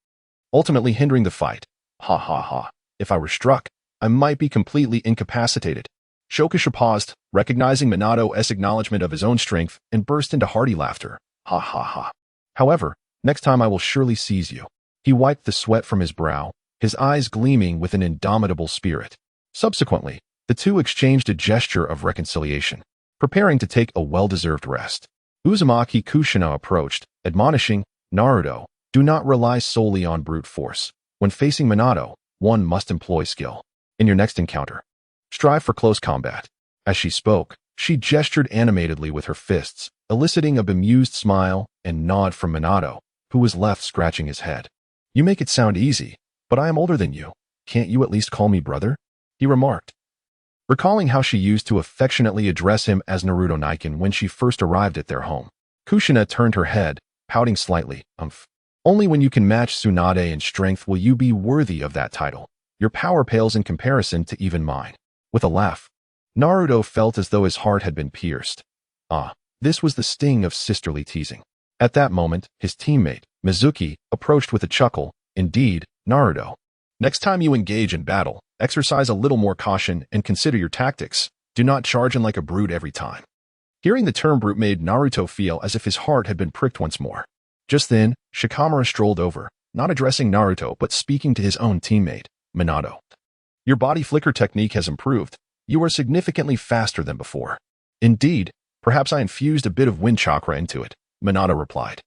ultimately hindering the fight. Ha ha ha. If I were struck, I might be completely incapacitated. Shokushu paused, recognizing Minato's acknowledgement of his own strength, and burst into hearty laughter. Ha ha ha. However, next time I will surely seize you. He wiped the sweat from his brow, his eyes gleaming with an indomitable spirit. Subsequently, the two exchanged a gesture of reconciliation, preparing to take a well-deserved rest. Uzumaki Kushina approached, admonishing, Naruto, do not rely solely on brute force. When facing Minato, one must employ skill. In your next encounter, strive for close combat. As she spoke, she gestured animatedly with her fists, eliciting a bemused smile and nod from Minato, who was left scratching his head. You make it sound easy, but I am older than you. Can't you at least call me brother? He remarked, recalling how she used to affectionately address him as Naruto Niken when she first arrived at their home. Kushina turned her head, pouting slightly. Only when you can match Tsunade in strength will you be worthy of that title. Your power pales in comparison to even mine. With a laugh, Naruto felt as though his heart had been pierced. This was the sting of sisterly teasing. At that moment, his teammate, Mizuki, approached with a chuckle. Indeed, Naruto. Next time you engage in battle, exercise a little more caution and consider your tactics. Do not charge in like a brute every time. Hearing the term brute made Naruto feel as if his heart had been pricked once more. Just then, Shikamaru strolled over, not addressing Naruto but speaking to his own teammate, Minato. Your body flicker technique has improved. You are significantly faster than before. Indeed, perhaps I infused a bit of wind chakra into it, Minato replied.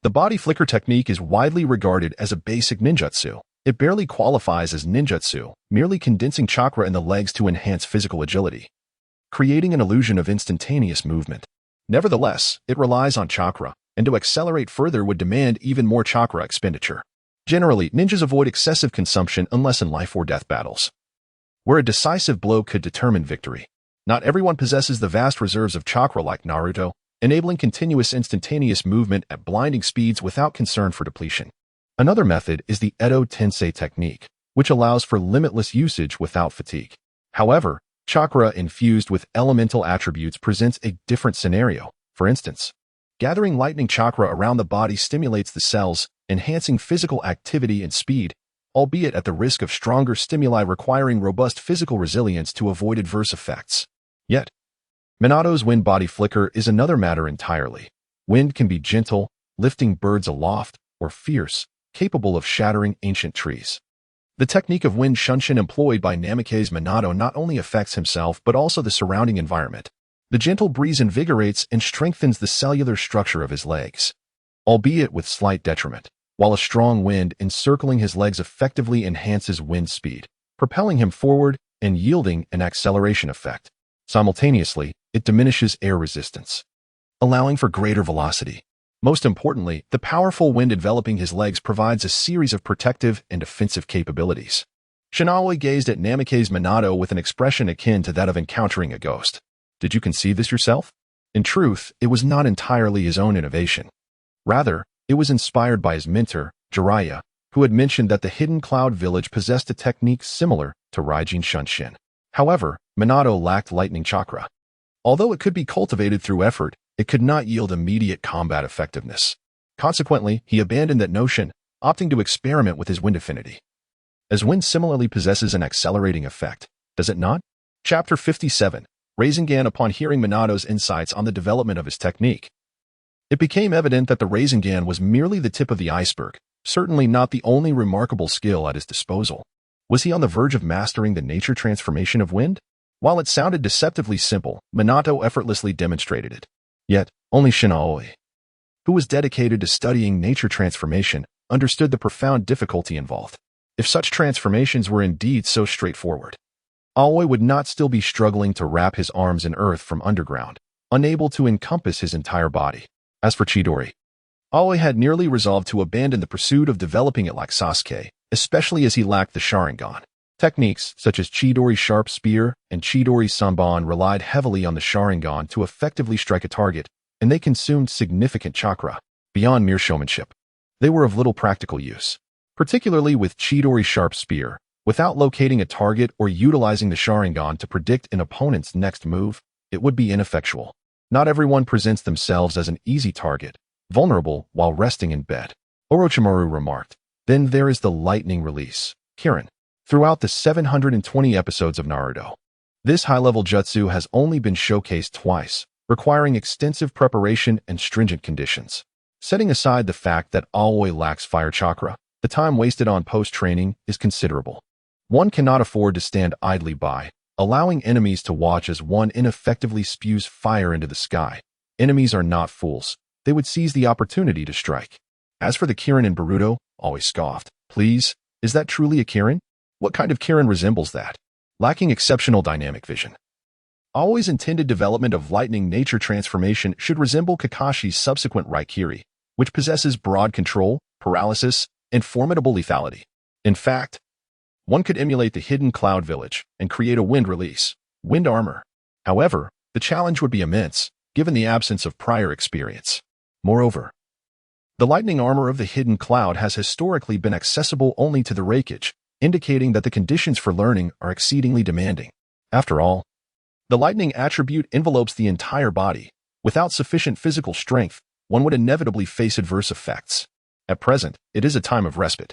The body flicker technique is widely regarded as a basic ninjutsu. It barely qualifies as ninjutsu, merely condensing chakra in the legs to enhance physical agility, creating an illusion of instantaneous movement. Nevertheless, it relies on chakra, and to accelerate further would demand even more chakra expenditure. Generally, ninjas avoid excessive consumption unless in life or death battles, where a decisive blow could determine victory. Not everyone possesses the vast reserves of chakra like Naruto, enabling continuous instantaneous movement at blinding speeds without concern for depletion. Another method is the Edo Tensei technique, which allows for limitless usage without fatigue. However, chakra infused with elemental attributes presents a different scenario. For instance, gathering lightning chakra around the body stimulates the cells, enhancing physical activity and speed, albeit at the risk of stronger stimuli requiring robust physical resilience to avoid adverse effects. Yet, Minato's wind body flicker is another matter entirely. Wind can be gentle, lifting birds aloft, or fierce, capable of shattering ancient trees. The technique of wind shunshin employed by Namikaze Minato not only affects himself but also the surrounding environment. The gentle breeze invigorates and strengthens the cellular structure of his legs, albeit with slight detriment, while a strong wind encircling his legs effectively enhances wind speed, propelling him forward and yielding an acceleration effect. Simultaneously, it diminishes air resistance, allowing for greater velocity. Most importantly, the powerful wind enveloping his legs provides a series of protective and defensive capabilities. Shinaoi gazed at Namikaze's Minato with an expression akin to that of encountering a ghost. Did you conceive this yourself? In truth, it was not entirely his own innovation. Rather, it was inspired by his mentor, Jiraiya, who had mentioned that the Hidden Cloud Village possessed a technique similar to Raijin Shunshin. However, Minato lacked lightning chakra. Although it could be cultivated through effort, it could not yield immediate combat effectiveness. Consequently, he abandoned that notion, opting to experiment with his wind affinity. As wind similarly possesses an accelerating effect, does it not? Chapter 57, Rasengan. Upon hearing Minato's insights on the development of his technique, it became evident that the Rasengan was merely the tip of the iceberg, certainly not the only remarkable skill at his disposal. Was he on the verge of mastering the nature transformation of wind? While it sounded deceptively simple, Minato effortlessly demonstrated it. Yet, only Shinaoi, who was dedicated to studying nature transformation, understood the profound difficulty involved. If such transformations were indeed so straightforward, Aoi would not still be struggling to wrap his arms in earth from underground, unable to encompass his entire body. As for Chidori, Aoi had nearly resolved to abandon the pursuit of developing it like Sasuke, especially as he lacked the Sharingan. Techniques such as Chidori's sharp spear and Chidori's Sanban relied heavily on the Sharingan to effectively strike a target, and they consumed significant chakra. Beyond mere showmanship, they were of little practical use. Particularly with Chidori's sharp spear, without locating a target or utilizing the Sharingan to predict an opponent's next move, it would be ineffectual. Not everyone presents themselves as an easy target, vulnerable while resting in bed. Orochimaru remarked. Then there is the lightning release, Kirin. Throughout the 720 episodes of Naruto, this high-level jutsu has only been showcased twice, requiring extensive preparation and stringent conditions. Setting aside the fact that Aoi lacks fire chakra, the time wasted on post-training is considerable. One cannot afford to stand idly by, allowing enemies to watch as one ineffectively spews fire into the sky. Enemies are not fools. They would seize the opportunity to strike. As for the Kirin in Boruto, Aoi scoffed. Please, is that truly a Kirin? What kind of Kirin resembles that? Lacking exceptional dynamic vision. Aoi's intended development of lightning nature transformation should resemble Kakashi's subsequent Raikiri, which possesses broad control, paralysis, and formidable lethality. In fact, one could emulate the Hidden Cloud Village and create a wind release, wind armor. However, the challenge would be immense, given the absence of prior experience. Moreover, the lightning armor of the Hidden Cloud has historically been accessible only to the Raikage, indicating that the conditions for learning are exceedingly demanding. After all, the lightning attribute envelopes the entire body. Without sufficient physical strength, one would inevitably face adverse effects. At present, it is a time of respite.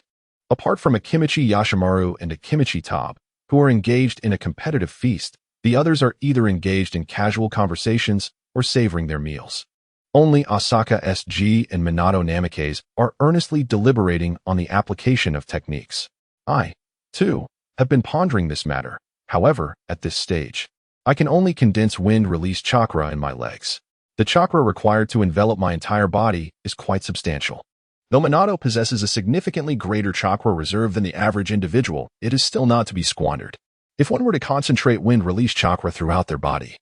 Apart from a Kimichi Yashimaru and a Kimichi Tab, who are engaged in a competitive feast, the others are either engaged in casual conversations or savoring their meals. Only Asaka SG and Minato Namikaze are earnestly deliberating on the application of techniques. I, too, have been pondering this matter. However, at this stage, I can only condense wind-release chakra in my legs. The chakra required to envelop my entire body is quite substantial. Though Minato possesses a significantly greater chakra reserve than the average individual, it is still not to be squandered. If one were to concentrate wind-release chakra throughout their body,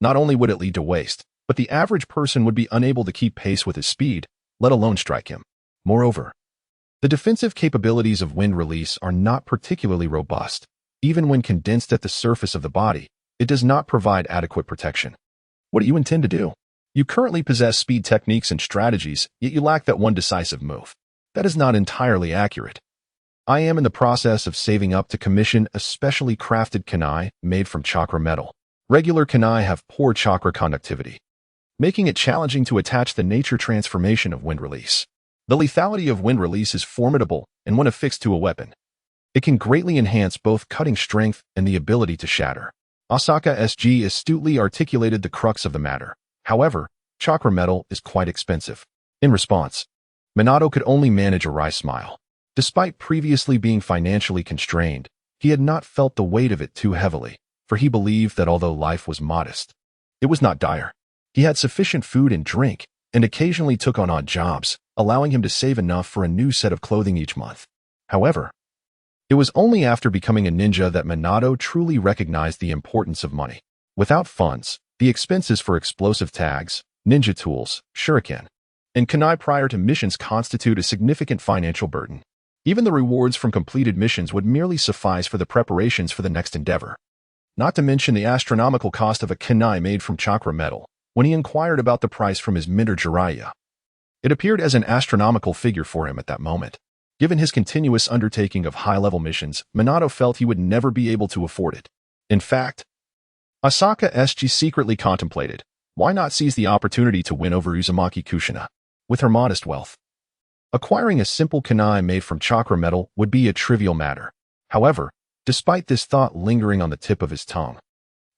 not only would it lead to waste, but the average person would be unable to keep pace with his speed, let alone strike him. Moreover, the defensive capabilities of wind release are not particularly robust. Even when condensed at the surface of the body, it does not provide adequate protection. What do you intend to do? You currently possess speed techniques and strategies, yet you lack that one decisive move. That is not entirely accurate. I am in the process of saving up to commission a specially crafted kunai made from chakra metal. Regular kunai have poor chakra conductivity, making it challenging to attach the nature transformation of wind release. The lethality of wind release is formidable, and when affixed to a weapon, it can greatly enhance both cutting strength and the ability to shatter. Asaka SG astutely articulated the crux of the matter. However, chakra metal is quite expensive. In response, Minato could only manage a wry smile. Despite previously being financially constrained, he had not felt the weight of it too heavily, for he believed that although life was modest, it was not dire. He had sufficient food and drink, and occasionally took on odd jobs, allowing him to save enough for a new set of clothing each month. However, it was only after becoming a ninja that Minato truly recognized the importance of money. Without funds, The expenses for explosive tags, ninja tools, shuriken, and kunai prior to missions constitute a significant financial burden. Even the rewards from completed missions would merely suffice for the preparations for the next endeavor. Not to mention the astronomical cost of a kunai made from chakra metal, when he inquired about the price from his mentor Jiraiya. It appeared as an astronomical figure for him at that moment. Given his continuous undertaking of high-level missions, Minato felt he would never be able to afford it. In fact, Asaka SG secretly contemplated, why not seize the opportunity to win over Uzumaki Kushina? With her modest wealth, acquiring a simple kunai made from chakra metal would be a trivial matter. However, despite this thought lingering on the tip of his tongue,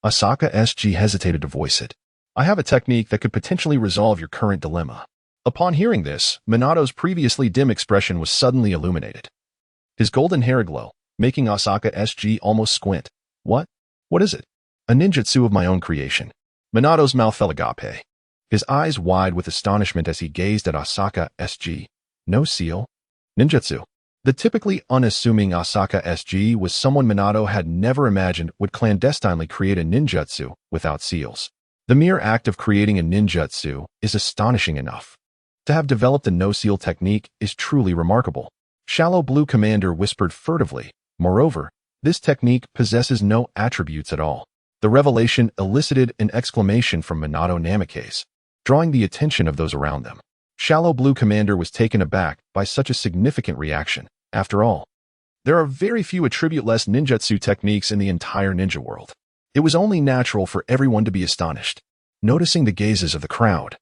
Asaka SG hesitated to voice it. I have a technique that could potentially resolve your current dilemma. Upon hearing this, Minato's previously dim expression was suddenly illuminated. His golden hair aglow, making Asaka SG almost squint. What? What is it? A ninjutsu of my own creation. Minato's mouth fell agape, his eyes wide with astonishment as he gazed at Asaka SG. No seal? Ninjutsu. The typically unassuming Asaka SG was someone Minato had never imagined would clandestinely create a ninjutsu without seals. The mere act of creating a ninjutsu is astonishing enough. To have developed a no-seal technique is truly remarkable. Shallow Blue Commander whispered furtively. Moreover, this technique possesses no attributes at all. The revelation elicited an exclamation from Minato Namikaze, drawing the attention of those around them. Shallow Blue Commander was taken aback by such a significant reaction. After all, there are very few attribute-less ninjutsu techniques in the entire ninja world. It was only natural for everyone to be astonished, noticing the gazes of the crowd.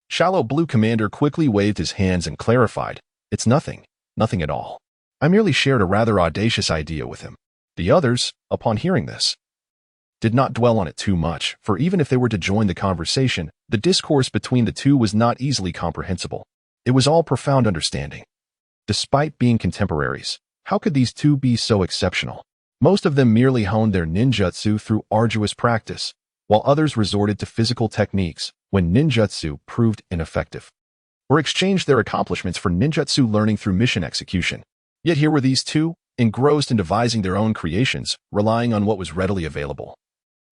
Shallow Blue Commander quickly waved his hands and clarified, "It's nothing, nothing at all. I merely shared a rather audacious idea with him." The others, upon hearing this, did not dwell on it too much, for even if they were to join the conversation, the discourse between the two was not easily comprehensible. It was all profound understanding. Despite being contemporaries, how could these two be so exceptional? Most of them merely honed their ninjutsu through arduous practice, while others resorted to physical techniques when ninjutsu proved ineffective, or exchanged their accomplishments for ninjutsu learning through mission execution. Yet here were these two, engrossed in devising their own creations, relying on what was readily available,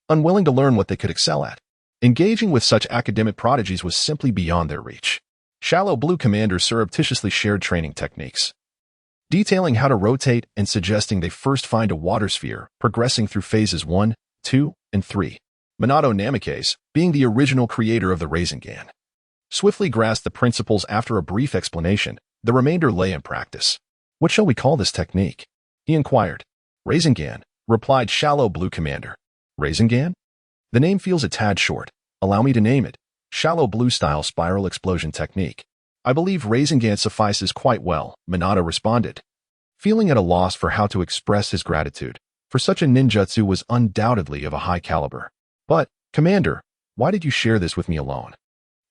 unwilling to learn what they could excel at. Engaging with such academic prodigies was simply beyond their reach. Shallow Blue Commander surreptitiously shared training techniques, detailing how to rotate and suggesting they first find a water sphere, progressing through phases 1, 2, and 3. Minato Namikaze, being the original creator of the Rasengan, swiftly grasped the principles after a brief explanation. The remainder lay in practice. What shall we call this technique? He inquired. Rasengan, replied Shallow Blue Commander. Rasengan? The name feels a tad short. Allow me to name it. Shallow Blue Style Spiral Explosion Technique. I believe Rasengan suffices quite well, Minato responded, feeling at a loss for how to express his gratitude, for such a ninjutsu was undoubtedly of a high caliber. But, Commander, why did you share this with me alone?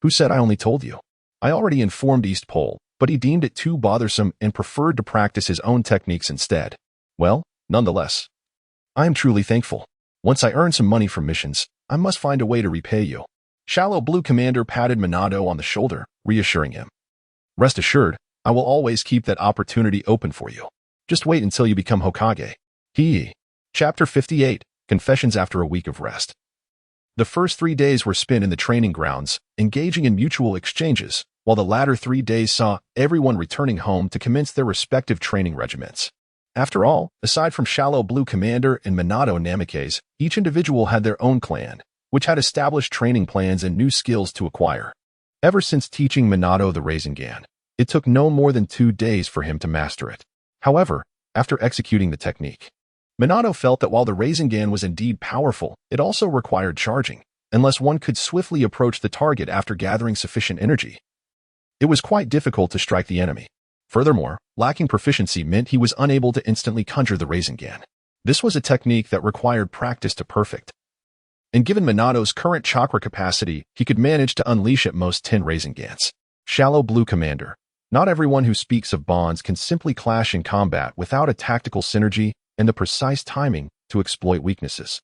Who said I only told you? I already informed East Pole, but he deemed it too bothersome and preferred to practice his own techniques instead. Well, nonetheless, I am truly thankful. Once I earn some money from missions, I must find a way to repay you. Shallow Blue Commander patted Minato on the shoulder, reassuring him. Rest assured, I will always keep that opportunity open for you. Just wait until you become Hokage. Chapter 58, Confessions After a Week of Rest. The first 3 days were spent in the training grounds, engaging in mutual exchanges, while the latter 3 days saw everyone returning home to commence their respective training regiments. After all, aside from Shallow Blue Commander and Minato Namikaze, each individual had their own clan, which had established training plans and new skills to acquire. Ever since teaching Minato the Rasengan, it took no more than 2 days for him to master it. However, after executing the technique, Minato felt that while the Rasengan was indeed powerful, it also required charging, unless one could swiftly approach the target after gathering sufficient energy. It was quite difficult to strike the enemy. Furthermore, lacking proficiency meant he was unable to instantly conjure the Rasengan. This was a technique that required practice to perfect. And given Minato's current chakra capacity, he could manage to unleash at most 10 Rasengans. Shallow Blue Commander. Not everyone who speaks of bonds can simply clash in combat without a tactical synergy and the precise timing to exploit weaknesses.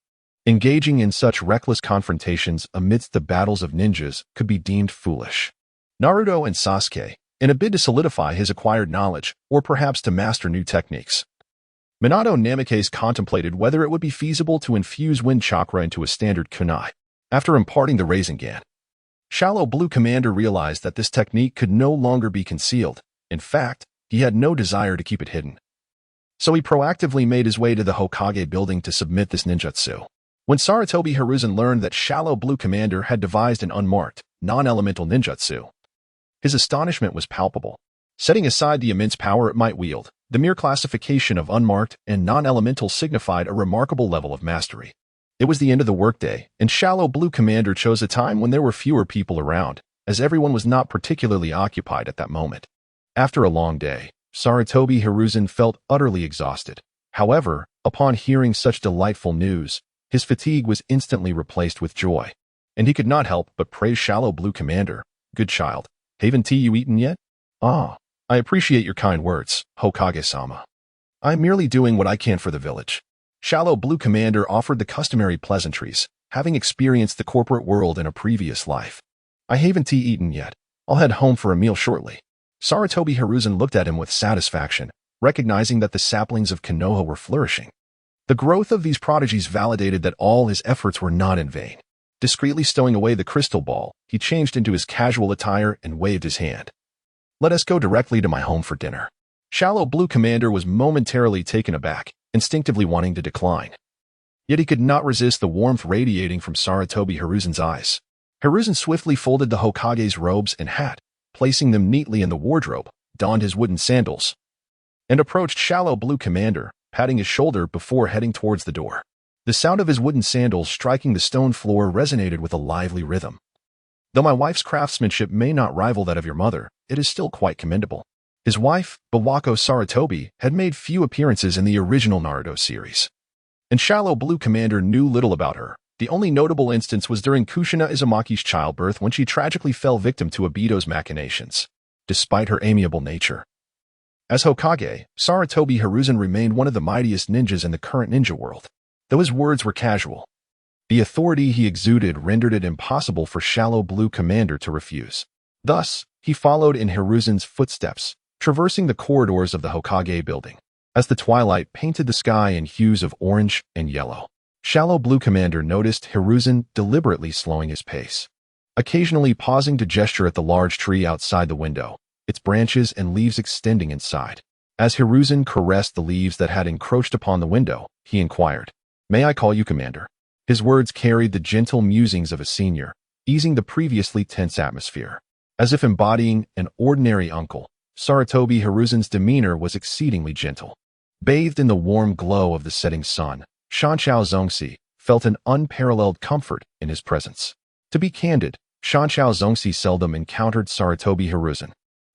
Engaging in such reckless confrontations amidst the battles of ninjas could be deemed foolish. Naruto and Sasuke, in a bid to solidify his acquired knowledge, or perhaps to master new techniques. Minato Namikaze contemplated whether it would be feasible to infuse wind chakra into a standard kunai. After imparting the Rasengan, Shallow Blue Commander realized that this technique could no longer be concealed. In fact, he had no desire to keep it hidden. So he proactively made his way to the Hokage building to submit this ninjutsu. When Sarutobi Hiruzen learned that Shallow Blue Commander had devised an unmarked, non-elemental ninjutsu, his astonishment was palpable. Setting aside the immense power it might wield, the mere classification of unmarked and non-elemental signified a remarkable level of mastery. It was the end of the workday, and Shallow Blue Commander chose a time when there were fewer people around, as everyone was not particularly occupied at that moment. After a long day, Sarutobi Hiruzen felt utterly exhausted. However, upon hearing such delightful news, his fatigue was instantly replaced with joy, and he could not help but praise Shallow Blue Commander. Good child, haven't you eaten yet? Ah, I appreciate your kind words, Hokage-sama. I'm merely doing what I can for the village. Shallow Blue Commander offered the customary pleasantries, having experienced the corporate world in a previous life. I haven't eaten yet. I'll head home for a meal shortly. Sarutobi Hiruzen looked at him with satisfaction, recognizing that the saplings of Kenoha were flourishing. The growth of these prodigies validated that all his efforts were not in vain. Discreetly stowing away the crystal ball, he changed into his casual attire and waved his hand. Let us go directly to my home for dinner. Shallow Blue Commander was momentarily taken aback, instinctively wanting to decline. Yet he could not resist the warmth radiating from Sarutobi Hiruzen's eyes. Hiruzen swiftly folded the Hokage's robes and hat, placing them neatly in the wardrobe, donned his wooden sandals, and approached Shallow Blue Commander, patting his shoulder before heading towards the door. The sound of his wooden sandals striking the stone floor resonated with a lively rhythm. Though my wife's craftsmanship may not rival that of your mother, it is still quite commendable. His wife, Bawako Sarutobi, had made few appearances in the original Naruto series, and Shallow Blue Commander knew little about her. The only notable instance was during Kushina Izumaki's childbirth when she tragically fell victim to Obito's machinations, despite her amiable nature. As Hokage, Sarutobi Hiruzen remained one of the mightiest ninjas in the current ninja world. Though his words were casual, the authority he exuded rendered it impossible for Shallow Blue Commander to refuse. Thus, he followed in Hiruzen's footsteps, traversing the corridors of the Hokage building. As the twilight painted the sky in hues of orange and yellow, Shallow Blue Commander noticed Hiruzen deliberately slowing his pace, occasionally pausing to gesture at the large tree outside the window, its branches and leaves extending inside. As Hiruzen caressed the leaves that had encroached upon the window, he inquired, "May I call you Commander?" His words carried the gentle musings of a senior, easing the previously tense atmosphere. As if embodying an ordinary uncle, Sarutobi Hiruzen's demeanor was exceedingly gentle. Bathed in the warm glow of the setting sun, Shanchao Zongxi felt an unparalleled comfort in his presence. To be candid, Shanchao Zongxi seldom encountered Sarutobi Hiruzen,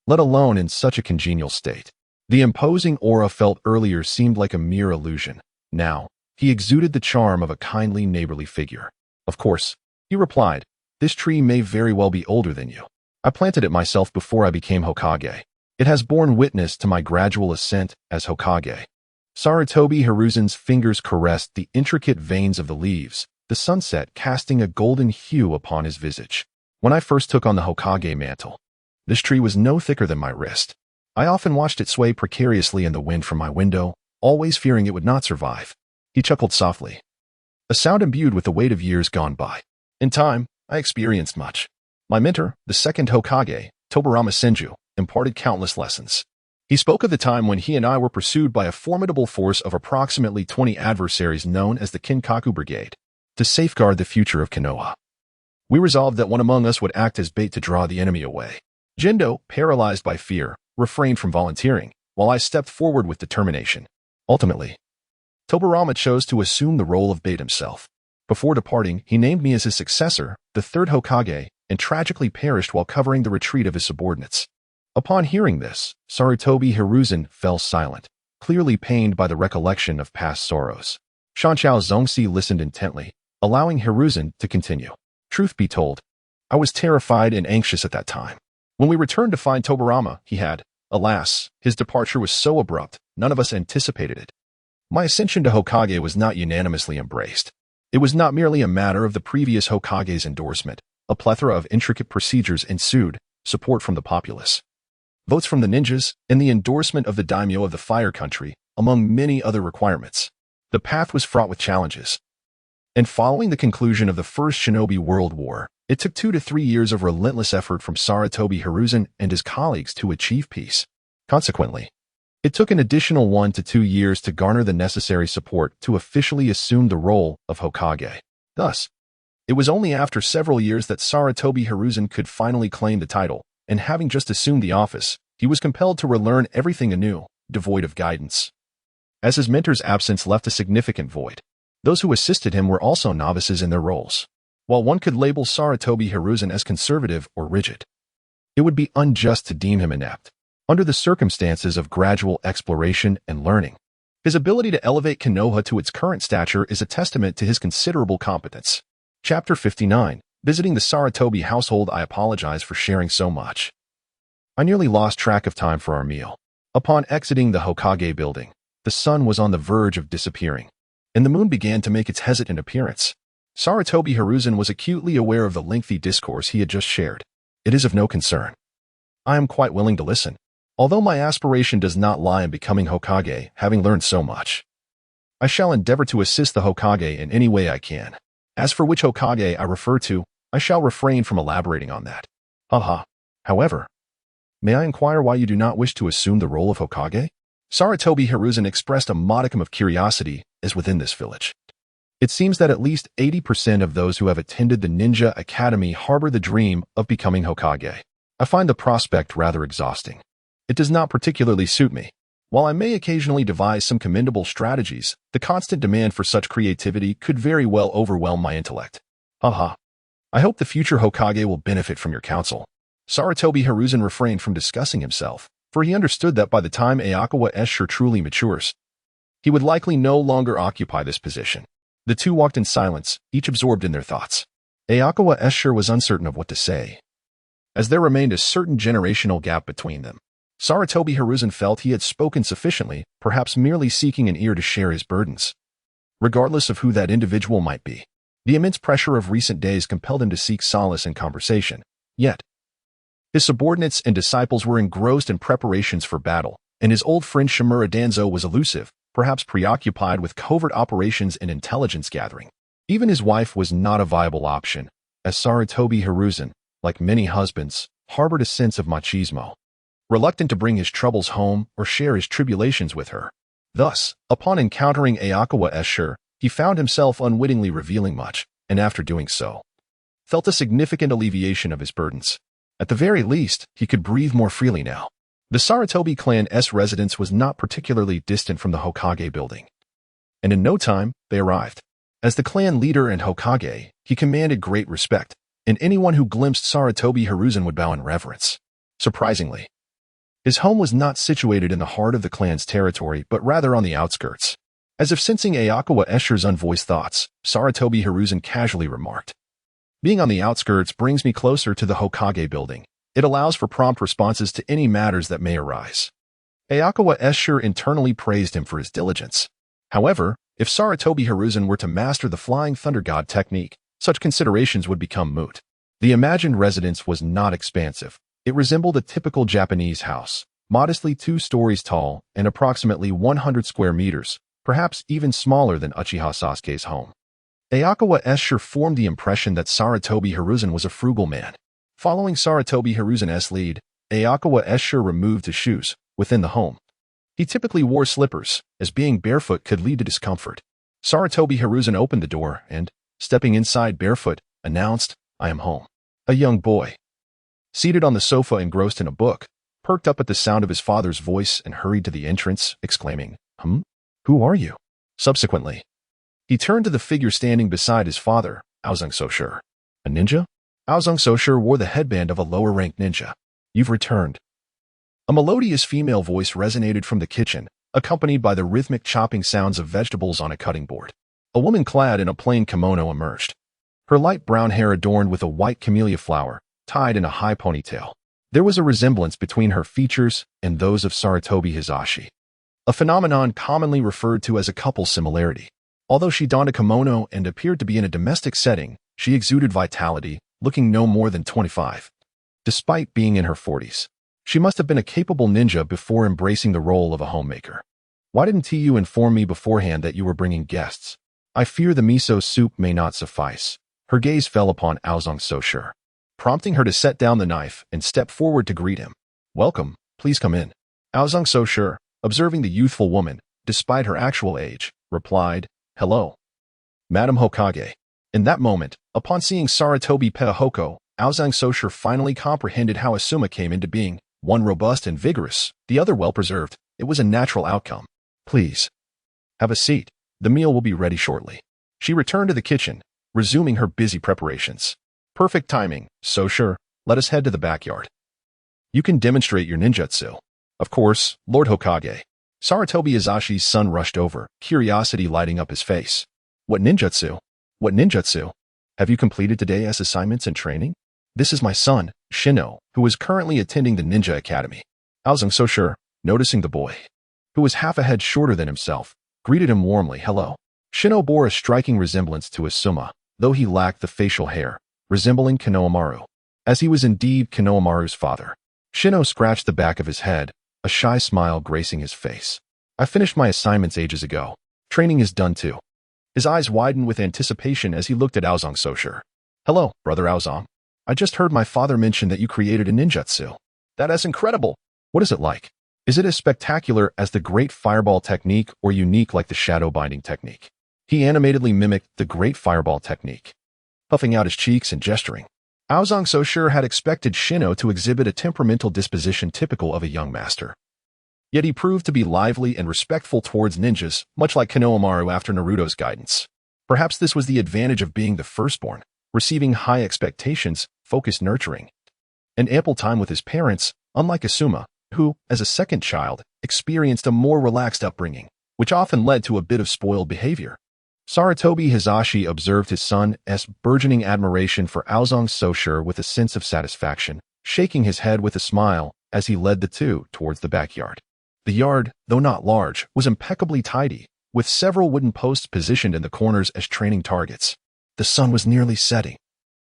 let alone in such a congenial state. The imposing aura felt earlier seemed like a mere illusion. Now, he exuded the charm of a kindly neighborly figure. Of course, he replied, this tree may very well be older than you. I planted it myself before I became Hokage. It has borne witness to my gradual ascent as Hokage. Sarutobi Hiruzen's fingers caressed the intricate veins of the leaves, the sunset casting a golden hue upon his visage. When I first took on the Hokage mantle, this tree was no thicker than my wrist. I often watched it sway precariously in the wind from my window, always fearing it would not survive. He chuckled softly, a sound imbued with the weight of years gone by. In time, I experienced much. My mentor, the second Hokage, Tobirama Senju, imparted countless lessons. He spoke of the time when he and I were pursued by a formidable force of approximately 20 adversaries known as the Kinkaku Brigade, to safeguard the future of Kenoha. We resolved that one among us would act as bait to draw the enemy away. Jindo, paralyzed by fear, refrained from volunteering, while I stepped forward with determination. Ultimately, Tobirama chose to assume the role of bait himself. Before departing, he named me as his successor, the third Hokage, and tragically perished while covering the retreat of his subordinates. Upon hearing this, Sarutobi Hiruzen fell silent, clearly pained by the recollection of past sorrows. Shanchao Zongxi listened intently, allowing Hiruzen to continue. Truth be told, I was terrified and anxious at that time. When we returned to find Tobirama, he had, alas, his departure was so abrupt, none of us anticipated it. My ascension to Hokage was not unanimously embraced. It was not merely a matter of the previous Hokage's endorsement. A plethora of intricate procedures ensued, support from the populace, votes from the ninjas, and the endorsement of the daimyo of the Fire Country, among many other requirements. The path was fraught with challenges. And following the conclusion of the First Shinobi World War, it took 2 to 3 years of relentless effort from Sarutobi Hiruzen and his colleagues to achieve peace. Consequently, it took an additional 1 to 2 years to garner the necessary support to officially assume the role of Hokage. Thus, it was only after several years that Sarutobi Hiruzen could finally claim the title, and having just assumed the office, he was compelled to relearn everything anew, devoid of guidance. As his mentor's absence left a significant void, those who assisted him were also novices in their roles. While one could label Sarutobi Hiruzen as conservative or rigid, it would be unjust to deem him inept. Under the circumstances of gradual exploration and learning, his ability to elevate Kenoha to its current stature is a testament to his considerable competence. Chapter 59. Visiting the Sarutobi household. I apologize for sharing so much. I nearly lost track of time for our meal. Upon exiting the Hokage building, the sun was on the verge of disappearing, and the moon began to make its hesitant appearance. Sarutobi Hiruzen was acutely aware of the lengthy discourse he had just shared. It is of no concern. I am quite willing to listen, although my aspiration does not lie in becoming Hokage, having learned so much. I shall endeavor to assist the Hokage in any way I can. As for which Hokage I refer to, I shall refrain from elaborating on that. Haha. However, may I inquire why you do not wish to assume the role of Hokage? Sarutobi Hiruzen expressed a modicum of curiosity as within this village. It seems that at least 80% of those who have attended the Ninja Academy harbor the dream of becoming Hokage. I find the prospect rather exhausting. It does not particularly suit me. While I may occasionally devise some commendable strategies, the constant demand for such creativity could very well overwhelm my intellect. Haha. I hope the future Hokage will benefit from your counsel. Sarutobi Hiruzen refrained from discussing himself, for he understood that by the time Ayakawa Escher truly matures, he would likely no longer occupy this position. The two walked in silence, each absorbed in their thoughts. Ayakawa Escher was uncertain of what to say, as there remained a certain generational gap between them. Sarutobi Hiruzen felt he had spoken sufficiently, perhaps merely seeking an ear to share his burdens. Regardless of who that individual might be, the immense pressure of recent days compelled him to seek solace in conversation. Yet, his subordinates and disciples were engrossed in preparations for battle, and his old friend Shimura Danzo was elusive, perhaps preoccupied with covert operations and intelligence gathering. Even his wife was not a viable option, as Sarutobi Hiruzen, like many husbands, harbored a sense of machismo, reluctant to bring his troubles home or share his tribulations with her. Thus, upon encountering Ayakawa Escher, he found himself unwittingly revealing much, and after doing so, felt a significant alleviation of his burdens. At the very least, he could breathe more freely now. The Sarutobi clan's residence was not particularly distant from the Hokage building, and in no time, they arrived. As the clan leader and Hokage, he commanded great respect, and anyone who glimpsed Sarutobi Hiruzen would bow in reverence. Surprisingly, his home was not situated in the heart of the clan's territory, but rather on the outskirts. As if sensing Ayakawa Escher's unvoiced thoughts, Sarutobi Hiruzen casually remarked, "Being on the outskirts brings me closer to the Hokage building. It allows for prompt responses to any matters that may arise." Ayakawa Escher internally praised him for his diligence. However, if Sarutobi Hiruzen were to master the Flying Thunder God technique, such considerations would become moot. The imagined residence was not expansive. It resembled a typical Japanese house, modestly 2 stories tall and approximately 100 square meters, perhaps even smaller than Uchiha Sasuke's home. Ayakawa Escher formed the impression that Sarutobi Hiruzen was a frugal man. Following Sarutobi Hiruzen's lead, Ayakawa Escher removed his shoes within the home. He typically wore slippers, as being barefoot could lead to discomfort. Sarutobi Hiruzen opened the door and, stepping inside barefoot, announced, "I am home." A young boy, seated on the sofa engrossed in a book, perked up at the sound of his father's voice and hurried to the entrance, exclaiming, Who are you?" Subsequently, he turned to the figure standing beside his father, Aozung Soshir. "A ninja?" Aozung Soshir wore the headband of a lower-ranked ninja. "You've returned." A melodious female voice resonated from the kitchen, accompanied by the rhythmic chopping sounds of vegetables on a cutting board. A woman clad in a plain kimono emerged, her light brown hair adorned with a white camellia flower, tied in a high ponytail. There was a resemblance between her features and those of Sarutobi Hizashi, a phenomenon commonly referred to as a couple similarity. Although she donned a kimono and appeared to be in a domestic setting, she exuded vitality, looking no more than 25. Despite being in her 40s, she must have been a capable ninja before embracing the role of a homemaker. "Why didn't you inform me beforehand that you were bringing guests?" I fear the miso soup may not suffice. Her gaze fell upon Aozang Soshur, prompting her to set down the knife and step forward to greet him. Welcome, please come in. Aozang Soshur, observing the youthful woman, despite her actual age, replied, Hello, Madam Hokage. In that moment, upon seeing Sarutobi Peihoko, Aozang Soshur finally comprehended how Asuma came into being, one robust and vigorous, the other well-preserved. It was a natural outcome. Please, have a seat. The meal will be ready shortly. She returned to the kitchen, resuming her busy preparations. Perfect timing, Soshur. Let us head to the backyard. You can demonstrate your ninjutsu. Of course, Lord Hokage. Sarutobi Izashi's son rushed over, curiosity lighting up his face. What ninjutsu? What ninjutsu? Have you completed today's assignments and training? This is my son, Shino, who is currently attending the Ninja Academy. Aozang Soshur, noticing the boy, who was half a head shorter than himself, greeted him warmly. Hello. Shino bore a striking resemblance to Asuma, though he lacked the facial hair, resembling Kenoha, as he was indeed Kenohamaru's father. Shino scratched the back of his head, a shy smile gracing his face. I finished my assignments ages ago. Training is done too. His eyes widened with anticipation as he looked at Aozang Soshur. Hello, Brother Aozang. I just heard my father mention that you created a ninjutsu. That is incredible. What is it like? Is it as spectacular as the Great Fireball technique or unique like the Shadow Binding technique? He animatedly mimicked the Great Fireball technique, puffing out his cheeks and gesturing. Aozang Soshur had expected Shino to exhibit a temperamental disposition typical of a young master. Yet he proved to be lively and respectful towards ninjas, much like Kenoha after Naruto's guidance. Perhaps this was the advantage of being the firstborn, receiving high expectations, focused nurturing, and ample time with his parents, unlike Asuma, who, as a second child, experienced a more relaxed upbringing, which often led to a bit of spoiled behavior. Sarutobi Hizashi observed his son's burgeoning admiration for Aozang Soshur with a sense of satisfaction, shaking his head with a smile as he led the two towards the backyard. The yard, though not large, was impeccably tidy, with several wooden posts positioned in the corners as training targets. The sun was nearly setting,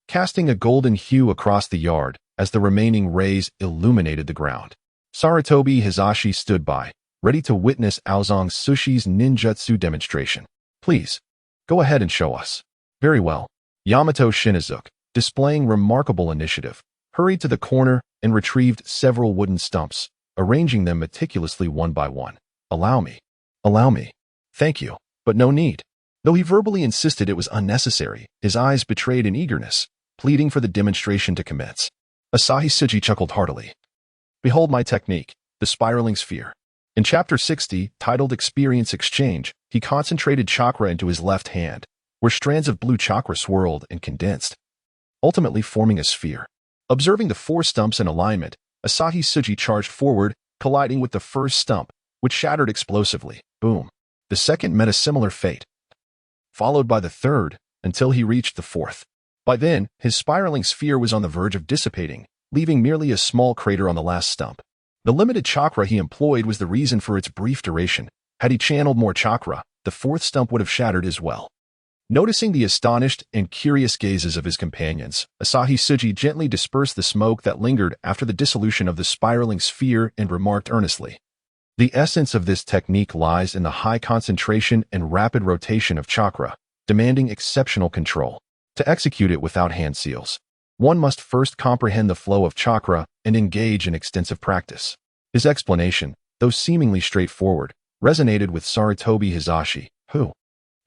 casting a golden hue across the yard as the remaining rays illuminated the ground. Sarutobi Hizashi stood by, ready to witness Aozang Soshi's ninjutsu demonstration. Please, go ahead and show us. Very well. Yamato Shinizuke, displaying remarkable initiative, hurried to the corner and retrieved several wooden stumps, arranging them meticulously one by one. Allow me. Allow me. Thank you, but no need. Though he verbally insisted it was unnecessary, his eyes betrayed an eagerness, pleading for the demonstration to commence. Asahi Tsuji chuckled heartily. Behold my technique, the spiraling sphere. In Chapter 60, titled Experience Exchange, he concentrated chakra into his left hand, where strands of blue chakra swirled and condensed, ultimately forming a sphere. Observing the four stumps in alignment, Asahi Tsuji charged forward, colliding with the first stump, which shattered explosively. Boom. The second met a similar fate, followed by the third, until he reached the fourth. By then, his spiraling sphere was on the verge of dissipating, leaving merely a small crater on the last stump. The limited chakra he employed was the reason for its brief duration. Had he channeled more chakra, the fourth stump would have shattered as well. Noticing the astonished and curious gazes of his companions, Asahi Tsuji gently dispersed the smoke that lingered after the dissolution of the spiraling sphere and remarked earnestly, the essence of this technique lies in the high concentration and rapid rotation of chakra, demanding exceptional control. To execute it without hand seals, one must first comprehend the flow of chakra and engage in extensive practice. His explanation, though seemingly straightforward, resonated with Sarutobi Hizashi, who,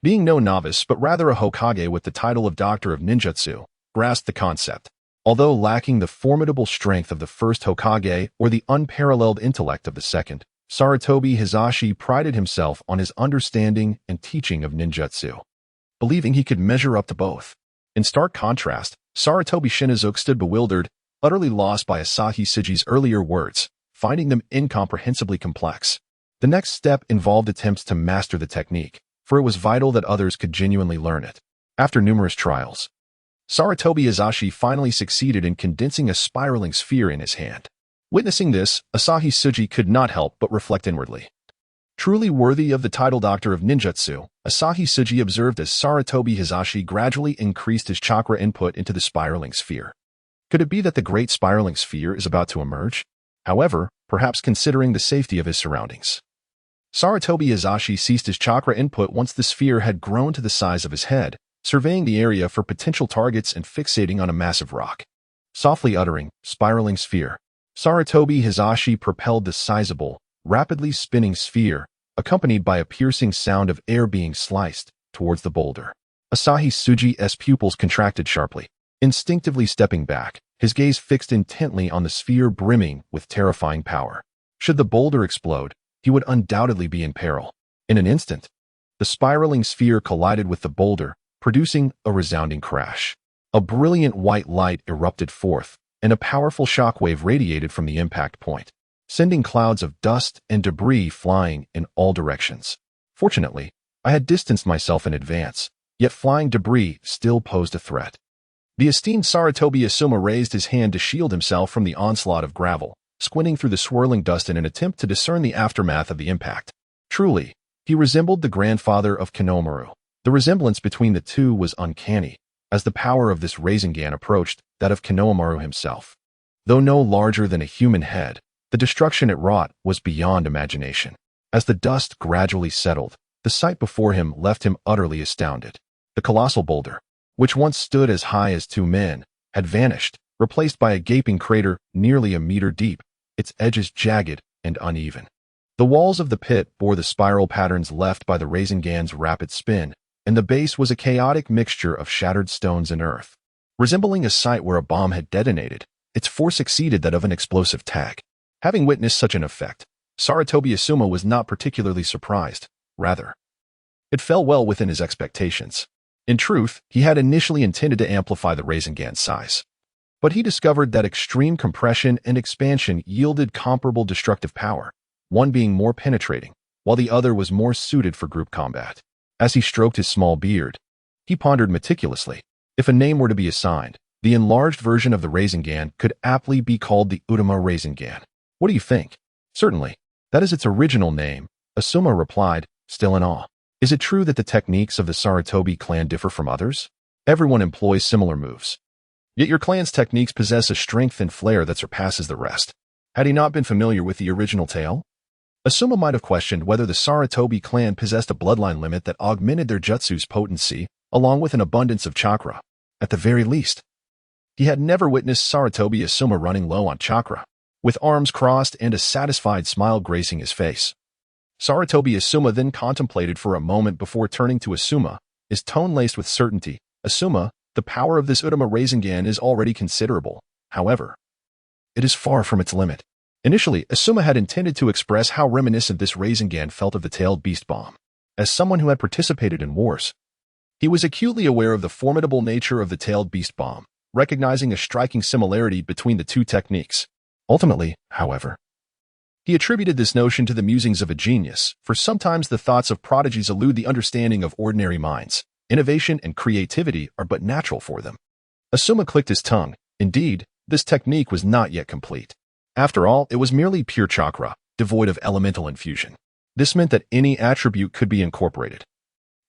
being no novice but rather a Hokage with the title of Doctor of Ninjutsu, grasped the concept. Although lacking the formidable strength of the first Hokage or the unparalleled intellect of the second, Sarutobi Hizashi prided himself on his understanding and teaching of ninjutsu, believing he could measure up to both. In stark contrast, Sarutobi Shinizuke stood bewildered, utterly lost by Asahi Tsuji's earlier words, finding them incomprehensibly complex. The next step involved attempts to master the technique, for it was vital that others could genuinely learn it. After numerous trials, Sarutobi Hizashi finally succeeded in condensing a spiraling sphere in his hand. Witnessing this, Asahi Tsuji could not help but reflect inwardly. Truly worthy of the title Doctor of Ninjutsu, Asahi Tsuji observed as Sarutobi Hizashi gradually increased his chakra input into the spiraling sphere. Could it be that the great spiraling sphere is about to emerge? However, perhaps considering the safety of his surroundings, Saratobi Hizashi ceased his chakra input once the sphere had grown to the size of his head, surveying the area for potential targets and fixating on a massive rock. Softly uttering, spiraling sphere, Saratobi Hizashi propelled the sizable, rapidly spinning sphere, accompanied by a piercing sound of air being sliced, towards the boulder. Asahi Tsuji's pupils contracted sharply. Instinctively stepping back, his gaze fixed intently on the sphere brimming with terrifying power. Should the boulder explode, he would undoubtedly be in peril. In an instant, the spiraling sphere collided with the boulder, producing a resounding crash. A brilliant white light erupted forth, and a powerful shockwave radiated from the impact point, sending clouds of dust and debris flying in all directions. Fortunately, I had distanced myself in advance, yet flying debris still posed a threat. The esteemed Saratobi Asuma raised his hand to shield himself from the onslaught of gravel, squinting through the swirling dust in an attempt to discern the aftermath of the impact. Truly, he resembled the grandfather of Kenomaru. The resemblance between the two was uncanny, as the power of this Rasengan approached that of Kenomaru himself. Though no larger than a human head, the destruction it wrought was beyond imagination. As the dust gradually settled, the sight before him left him utterly astounded. The colossal boulder, which once stood as high as 2 men, had vanished, replaced by a gaping crater nearly a meter deep, its edges jagged and uneven. The walls of the pit bore the spiral patterns left by the Rasengan's rapid spin, and the base was a chaotic mixture of shattered stones and earth. Resembling a site where a bomb had detonated, its force exceeded that of an explosive tag. Having witnessed such an effect, Saratobi Asuma was not particularly surprised. Rather, it fell well within his expectations. In truth, he had initially intended to amplify the Rasengan's size. But he discovered that extreme compression and expansion yielded comparable destructive power, one being more penetrating, while the other was more suited for group combat. As he stroked his small beard, he pondered meticulously. If a name were to be assigned, the enlarged version of the Rasengan could aptly be called the Utama Rasengan. What do you think? Certainly, that is its original name, Asuma replied, still in awe. Is it true that the techniques of the Saratobi clan differ from others? Everyone employs similar moves. Yet your clan's techniques possess a strength and flair that surpasses the rest. Had he not been familiar with the original tale? Asuma might have questioned whether the Saratobi clan possessed a bloodline limit that augmented their jutsu's potency, along with an abundance of chakra. At the very least, he had never witnessed Saratobi Asuma running low on chakra, with arms crossed and a satisfied smile gracing his face. Saratobi Asuma then contemplated for a moment before turning to Asuma, his tone laced with certainty. Asuma, the power of this Utama Rasengan is already considerable. However, it is far from its limit. Initially, Asuma had intended to express how reminiscent this Rasengan felt of the tailed beast bomb. As someone who had participated in wars, he was acutely aware of the formidable nature of the tailed beast bomb, recognizing a striking similarity between the two techniques. Ultimately, however, he attributed this notion to the musings of a genius, for sometimes the thoughts of prodigies elude the understanding of ordinary minds. Innovation and creativity are but natural for them. Asuma clicked his tongue. Indeed, this technique was not yet complete. After all, it was merely pure chakra, devoid of elemental infusion. This meant that any attribute could be incorporated,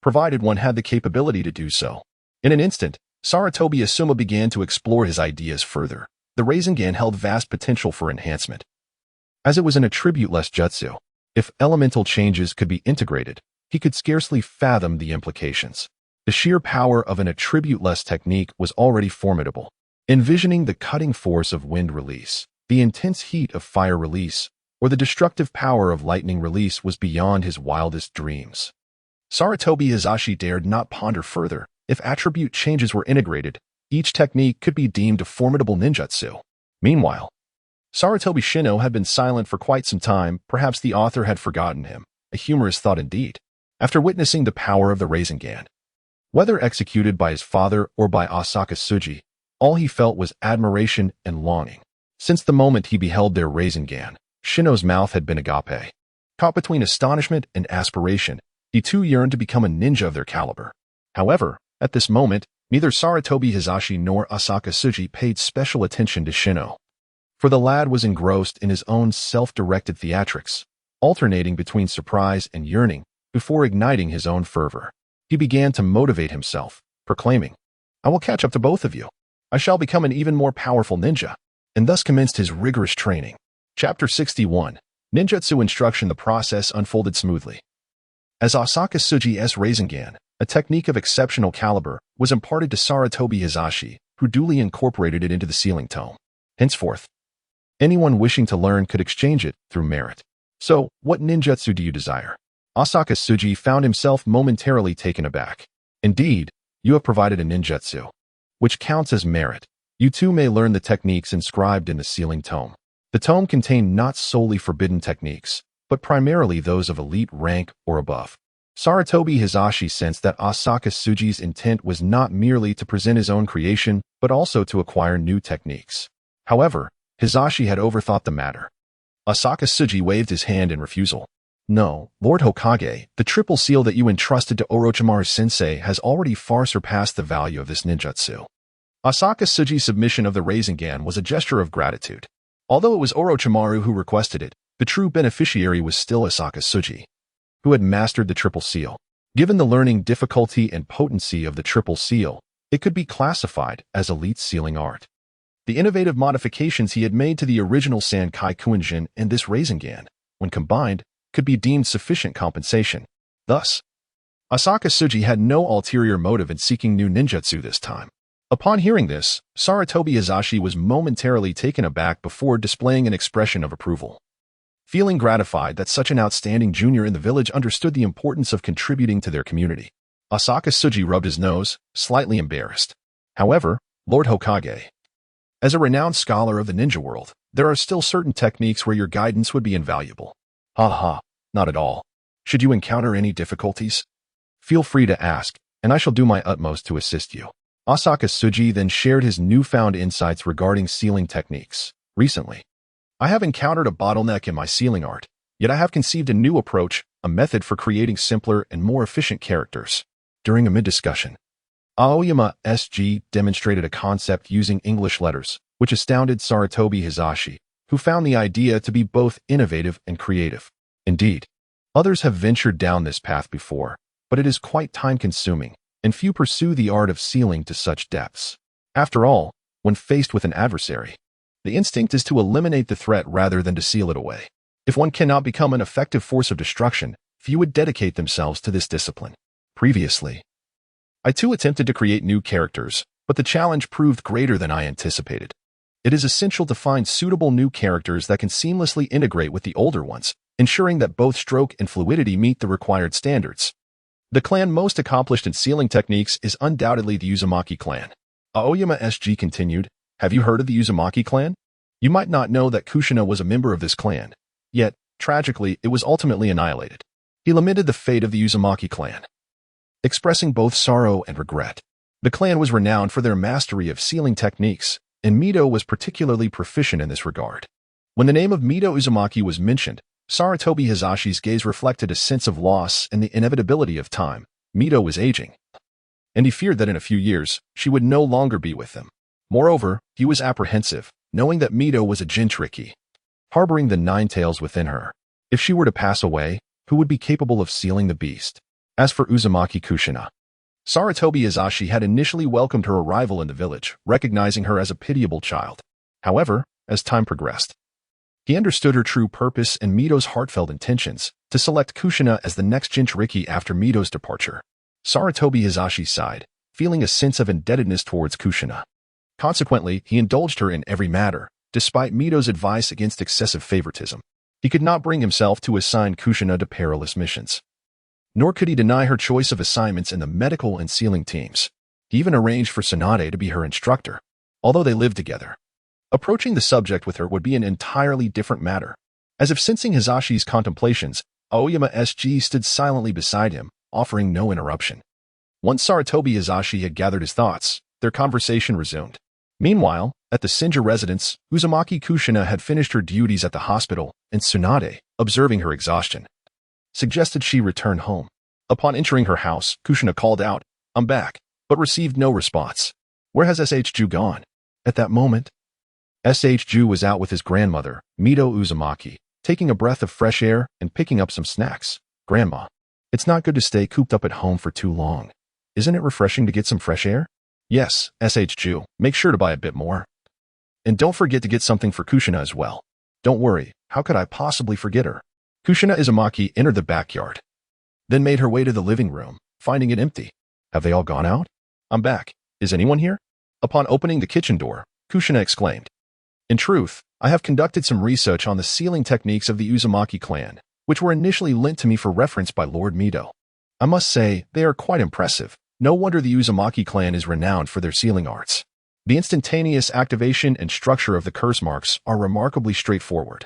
provided one had the capability to do so. In an instant, Saratobi Asuma began to explore his ideas further. The Rasengan held vast potential for enhancement, as it was an attribute-less jutsu. If elemental changes could be integrated, he could scarcely fathom the implications. The sheer power of an attribute-less technique was already formidable. Envisioning the cutting force of wind release, the intense heat of fire release, or the destructive power of lightning release was beyond his wildest dreams. Saratobi Hizashi dared not ponder further. If attribute changes were integrated, each technique could be deemed a formidable ninjutsu. Meanwhile, Saratobi Shino had been silent for quite some time. Perhaps the author had forgotten him. A humorous thought indeed. After witnessing the power of the Rasengan, whether executed by his father or by Asaka Tsuji, all he felt was admiration and longing. Since the moment he beheld their Rasengan, Shino's mouth had been agape. Caught between astonishment and aspiration, he too yearned to become a ninja of their caliber. However, at this moment, neither Saratobi Hizashi nor Asaka Tsuji paid special attention to Shino, for the lad was engrossed in his own self-directed theatrics, alternating between surprise and yearning before igniting his own fervor. He began to motivate himself, proclaiming, "I will catch up to both of you. I shall become an even more powerful ninja," and thus commenced his rigorous training. Chapter 61. Ninjutsu instruction. The process unfolded smoothly. As Asaka Tsuji's Rasengan, a technique of exceptional caliber, was imparted to Sarutobi Hisashi, who duly incorporated it into the sealing tome. Henceforth, anyone wishing to learn could exchange it through merit. So, what ninjutsu do you desire? Asaka Tsuji found himself momentarily taken aback. Indeed, you have provided a ninjutsu, which counts as merit. You too may learn the techniques inscribed in the sealing tome. The tome contained not solely forbidden techniques, but primarily those of elite rank or above. Sarutobi Hisashi sensed that Asaka Tsuji's intent was not merely to present his own creation, but also to acquire new techniques. However, Hisashi had overthought the matter. Asaka Tsuji waved his hand in refusal. No, Lord Hokage, the triple seal that you entrusted to Orochimaru sensei has already far surpassed the value of this ninjutsu. Asaka Tsuji's submission of the Rasengan was a gesture of gratitude. Although it was Orochimaru who requested it, the true beneficiary was still Asaka Tsuji, who had mastered the triple seal. Given the learning difficulty and potency of the triple seal, it could be classified as elite sealing art. The innovative modifications he had made to the original Sankai Kuinjin and this Rasengan, when combined, could be deemed sufficient compensation. Thus, Asaka Tsuji had no ulterior motive in seeking new ninjutsu this time. Upon hearing this, Sarutobi Hisashi was momentarily taken aback before displaying an expression of approval. Feeling gratified that such an outstanding junior in the village understood the importance of contributing to their community, Asaka Tsuji rubbed his nose, slightly embarrassed. However, Lord Hokage, as a renowned scholar of the ninja world, there are still certain techniques where your guidance would be invaluable. Ha, not at all. Should you encounter any difficulties, feel free to ask, and I shall do my utmost to assist you. Asaka Tsuji then shared his newfound insights regarding sealing techniques. Recently, I have encountered a bottleneck in my sealing art, yet I have conceived a new approach, a method for creating simpler and more efficient characters. During a mid-discussion, Aoyama SG demonstrated a concept using English letters, which astounded Sarutobi Hisashi, who found the idea to be both innovative and creative. Indeed, others have ventured down this path before, but it is quite time-consuming, and few pursue the art of sealing to such depths. After all, when faced with an adversary, the instinct is to eliminate the threat rather than to seal it away. If one cannot become an effective force of destruction, few would dedicate themselves to this discipline. Previously, I too attempted to create new characters, but the challenge proved greater than I anticipated. It is essential to find suitable new characters that can seamlessly integrate with the older ones, ensuring that both stroke and fluidity meet the required standards. The clan most accomplished in sealing techniques is undoubtedly the Uzumaki clan. Aoyama SG continued, have you heard of the Uzumaki clan? You might not know that Kushina was a member of this clan, yet, tragically, it was ultimately annihilated. He lamented the fate of the Uzumaki clan, expressing both sorrow and regret. The clan was renowned for their mastery of sealing techniques, and Mito was particularly proficient in this regard. When the name of Mito Uzumaki was mentioned, Sarutobi Hisashi's gaze reflected a sense of loss and the inevitability of time. Mito was aging, and he feared that in a few years, she would no longer be with him. Moreover, he was apprehensive, knowing that Mito was a Jinchuriki, harboring the nine tails within her. If she were to pass away, who would be capable of sealing the beast? As for Uzumaki Kushina, Sarutobi Hisashi had initially welcomed her arrival in the village, recognizing her as a pitiable child. However, as time progressed, he understood her true purpose and Mito's heartfelt intentions to select Kushina as the next Jinchuriki after Mito's departure. Sarutobi Hisashi sighed, feeling a sense of indebtedness towards Kushina. Consequently, he indulged her in every matter, despite Mito's advice against excessive favoritism. He could not bring himself to assign Kushina to perilous missions, nor could he deny her choice of assignments in the medical and sealing teams. He even arranged for Tsunade to be her instructor, although they lived together. Approaching the subject with her would be an entirely different matter. As if sensing Hisashi's contemplations, Aoyama SG stood silently beside him, offering no interruption. Once Sarutobi Hisashi had gathered his thoughts, their conversation resumed. Meanwhile, at the Senja residence, Uzumaki Kushina had finished her duties at the hospital, and Tsunade, observing her exhaustion, suggested she return home. Upon entering her house, Kushina called out, I'm back, but received no response. Where has SH Ju gone? At that moment, SH Ju was out with his grandmother, Mito Uzumaki, taking a breath of fresh air and picking up some snacks. Grandma, it's not good to stay cooped up at home for too long. Isn't it refreshing to get some fresh air? Yes, SH Ju, make sure to buy a bit more. And don't forget to get something for Kushina as well. Don't worry, How could I possibly forget her? Kushina Izumaki entered the backyard, then made her way to the living room, finding it empty. Have they all gone out? I'm back. Is anyone here? Upon opening the kitchen door, Kushina exclaimed. In truth, I have conducted some research on the sealing techniques of the Uzumaki clan, which were initially lent to me for reference by Lord Mito. I must say, they are quite impressive. No wonder the Uzumaki clan is renowned for their sealing arts. The instantaneous activation and structure of the curse marks are remarkably straightforward,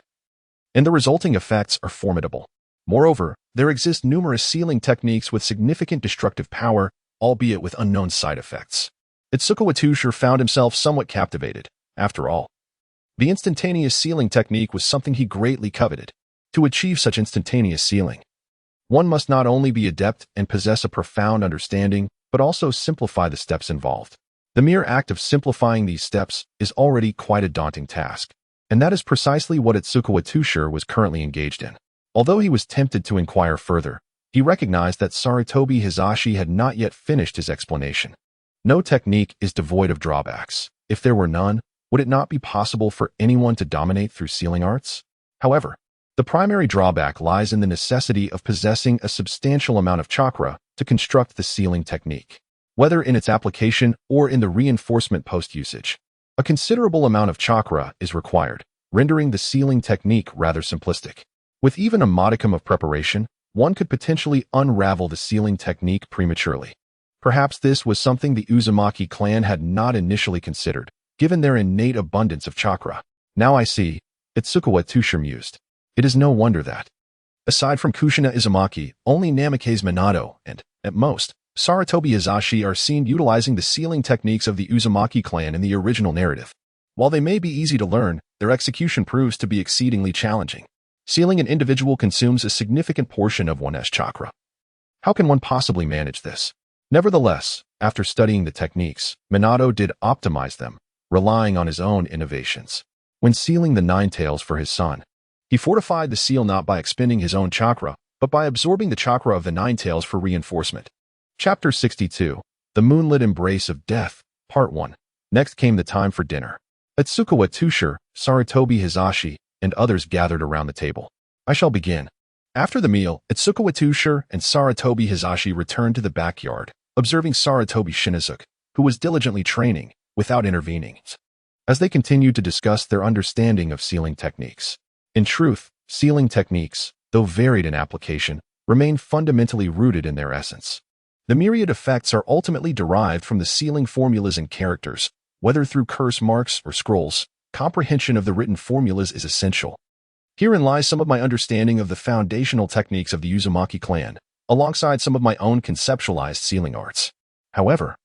and the resulting effects are formidable. Moreover, there exist numerous sealing techniques with significant destructive power, albeit with unknown side effects. Itsuka Watusher found himself somewhat captivated. After all, the instantaneous sealing technique was something he greatly coveted. To achieve such instantaneous sealing, one must not only be adept and possess a profound understanding, but also simplify the steps involved. The mere act of simplifying these steps is already quite a daunting task, and that is precisely what Itsuka Watusher was currently engaged in. Although he was tempted to inquire further, he recognized that Sarutobi Hizashi had not yet finished his explanation. No technique is devoid of drawbacks. If there were none, would it not be possible for anyone to dominate through sealing arts? However, the primary drawback lies in the necessity of possessing a substantial amount of chakra to construct the sealing technique. Whether in its application or in the reinforcement post-usage, a considerable amount of chakra is required, rendering the sealing technique rather simplistic. With even a modicum of preparation, one could potentially unravel the sealing technique prematurely. Perhaps this was something the Uzumaki clan had not initially considered, given their innate abundance of chakra. Now I see, Itsuka Watusher mused. It is no wonder that, aside from Kushina Izumaki, only Namikaze Minato and, at most, Sarutobi Hizashi are seen utilizing the sealing techniques of the Uzumaki clan in the original narrative. While they may be easy to learn, their execution proves to be exceedingly challenging. Sealing an individual consumes a significant portion of one's chakra. How can one possibly manage this? Nevertheless, after studying the techniques, Minato did optimize them, relying on his own innovations. When sealing the Nine Tails for his son, he fortified the seal not by expending his own chakra, but by absorbing the chakra of the Nine Tails for reinforcement. Chapter 62, The Moonlit Embrace of Death, Part 1. Next came the time for dinner. Itsuka Watusher, Sarutobi Hizashi, and others gathered around the table. I shall begin. After the meal, Itsuka Watusher and Sarutobi Hizashi returned to the backyard, observing Sarutobi Shinizuke, who was diligently training, without intervening, as they continued to discuss their understanding of sealing techniques. In truth, sealing techniques, though varied in application, remain fundamentally rooted in their essence. The myriad effects are ultimately derived from the sealing formulas and characters. Whether through curse marks or scrolls, comprehension of the written formulas is essential. Herein lies some of my understanding of the foundational techniques of the Uzumaki clan, alongside some of my own conceptualized sealing arts. However,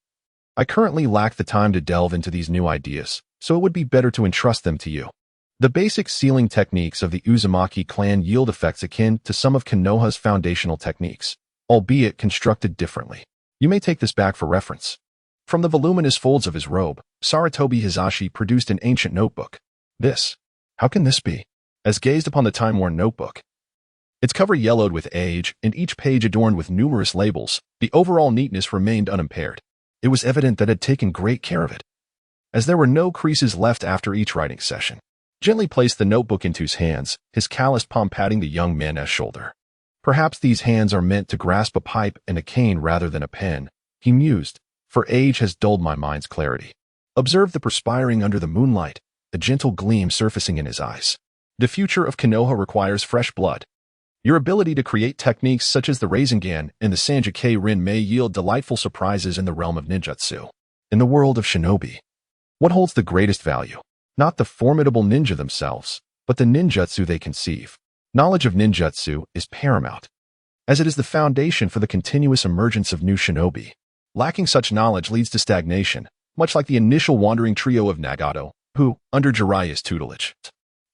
I currently lack the time to delve into these new ideas, so it would be better to entrust them to you. The basic sealing techniques of the Uzumaki clan yield effects akin to some of Kenoha's foundational techniques, albeit constructed differently. You may take this back for reference. From the voluminous folds of his robe, Sarutobi Hizashi produced an ancient notebook. How can this be? As gazed upon the time-worn notebook, its cover yellowed with age and each page adorned with numerous labels, the overall neatness remained unimpaired. It was evident that it had taken great care of it, as there were no creases left after each writing session. Gently placed the notebook into his hands, his calloused palm patting the young man's shoulder. Perhaps these hands are meant to grasp a pipe and a cane rather than a pen, he mused, for age has dulled my mind's clarity. Observe the perspiring under the moonlight, a gentle gleam surfacing in his eyes. The future of Kenoha requires fresh blood. Your ability to create techniques such as the Rasengan and the Sanjike Rin may yield delightful surprises in the realm of ninjutsu. In the world of shinobi, what holds the greatest value? Not the formidable ninja themselves, but the ninjutsu they conceive. Knowledge of ninjutsu is paramount, as it is the foundation for the continuous emergence of new shinobi. Lacking such knowledge leads to stagnation, much like the initial wandering trio of Nagato, who, under Jiraiya's tutelage,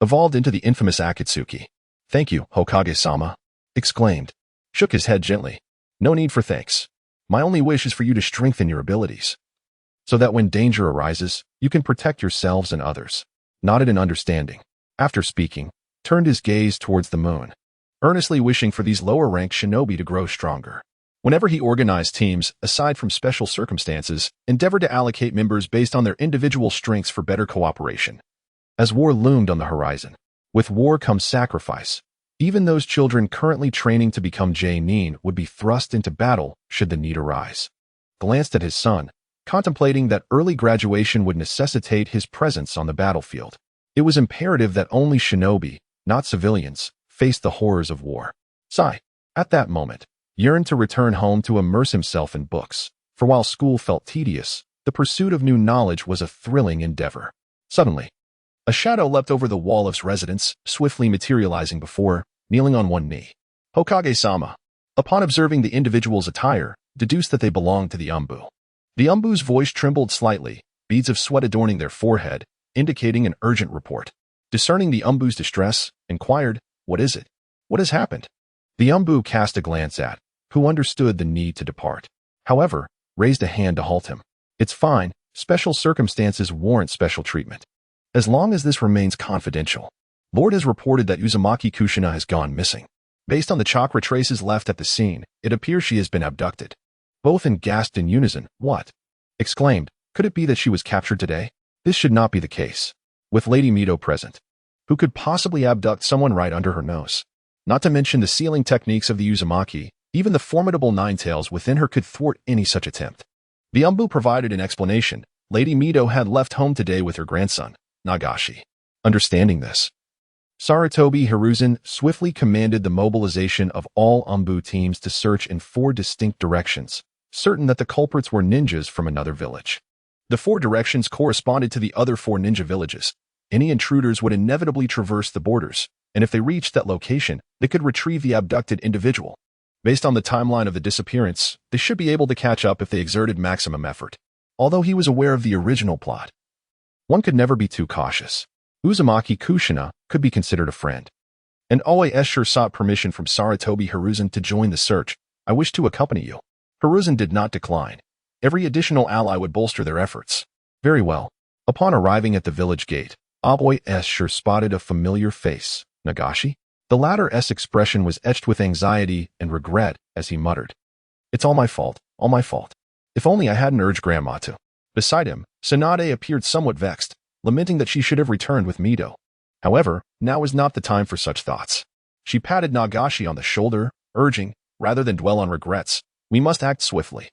evolved into the infamous Akatsuki. Thank you, Hokage-sama, exclaimed, shook his head gently. No need for thanks. My only wish is for you to strengthen your abilities, so that when danger arises, you can protect yourselves and others. Nodded in understanding. After speaking, turned his gaze towards the moon, earnestly wishing for these lower-ranked shinobi to grow stronger. Whenever he organized teams, aside from special circumstances, endeavored to allocate members based on their individual strengths for better cooperation. As war loomed on the horizon, With war comes sacrifice. Even those children currently training to become J-nin would be thrust into battle should the need arise. Glanced at his son, contemplating that early graduation would necessitate his presence on the battlefield. It was imperative that only shinobi, not civilians, face the horrors of war. Sai, at that moment, yearned to return home to immerse himself in books, for while school felt tedious, the pursuit of new knowledge was a thrilling endeavor. Suddenly, a shadow leapt over the wall of his residence, swiftly materializing before, kneeling on one knee. Hokage-sama, upon observing the individual's attire, deduced that they belonged to the Umbu. The Umbu's voice trembled slightly, beads of sweat adorning their forehead, indicating an urgent report. Discerning the Umbu's distress, inquired, "What is it? What has happened?" The Umbu cast a glance at, who understood the need to depart. However, raised a hand to halt him. "It's fine, special circumstances warrant special treatment. As long as this remains confidential. Lord has reported that Uzumaki Kushina has gone missing. Based on the chakra traces left at the scene, it appears she has been abducted." Both gasped in unison. "What?" Exclaimed, "Could it be that she was captured today? This should not be the case. With Lady Mito present. Who could possibly abduct someone right under her nose? Not to mention the sealing techniques of the Uzumaki, even the formidable nine-tails within her could thwart any such attempt." The Umbu provided an explanation. Lady Mito had left home today with her grandson, Nagashi. Understanding this, Sarutobi Hiruzen swiftly commanded the mobilization of all Umbu teams to search in 4 distinct directions, certain that the culprits were ninjas from another village. The 4 directions corresponded to the other 4 ninja villages. Any intruders would inevitably traverse the borders, and if they reached that location, they could retrieve the abducted individual. Based on the timeline of the disappearance, they should be able to catch up if they exerted maximum effort. Although he was aware of the original plot, one could never be too cautious. Uzumaki Kushina could be considered a friend. And Aoi Escher sought permission from Sarutobi Hiruzen to join the search. "I wish to accompany you." Hiruzen did not decline. Every additional ally would bolster their efforts. Very well. Upon arriving at the village gate, Aoi Escher spotted a familiar face. Nagashi? The latter's expression was etched with anxiety and regret as he muttered, "It's all my fault, all my fault. If only I hadn't urged Grandma to." Beside him, Tsunade appeared somewhat vexed, lamenting that she should have returned with Mito. However, now was not the time for such thoughts. She patted Nagashi on the shoulder, urging, rather than dwell on regrets, "We must act swiftly."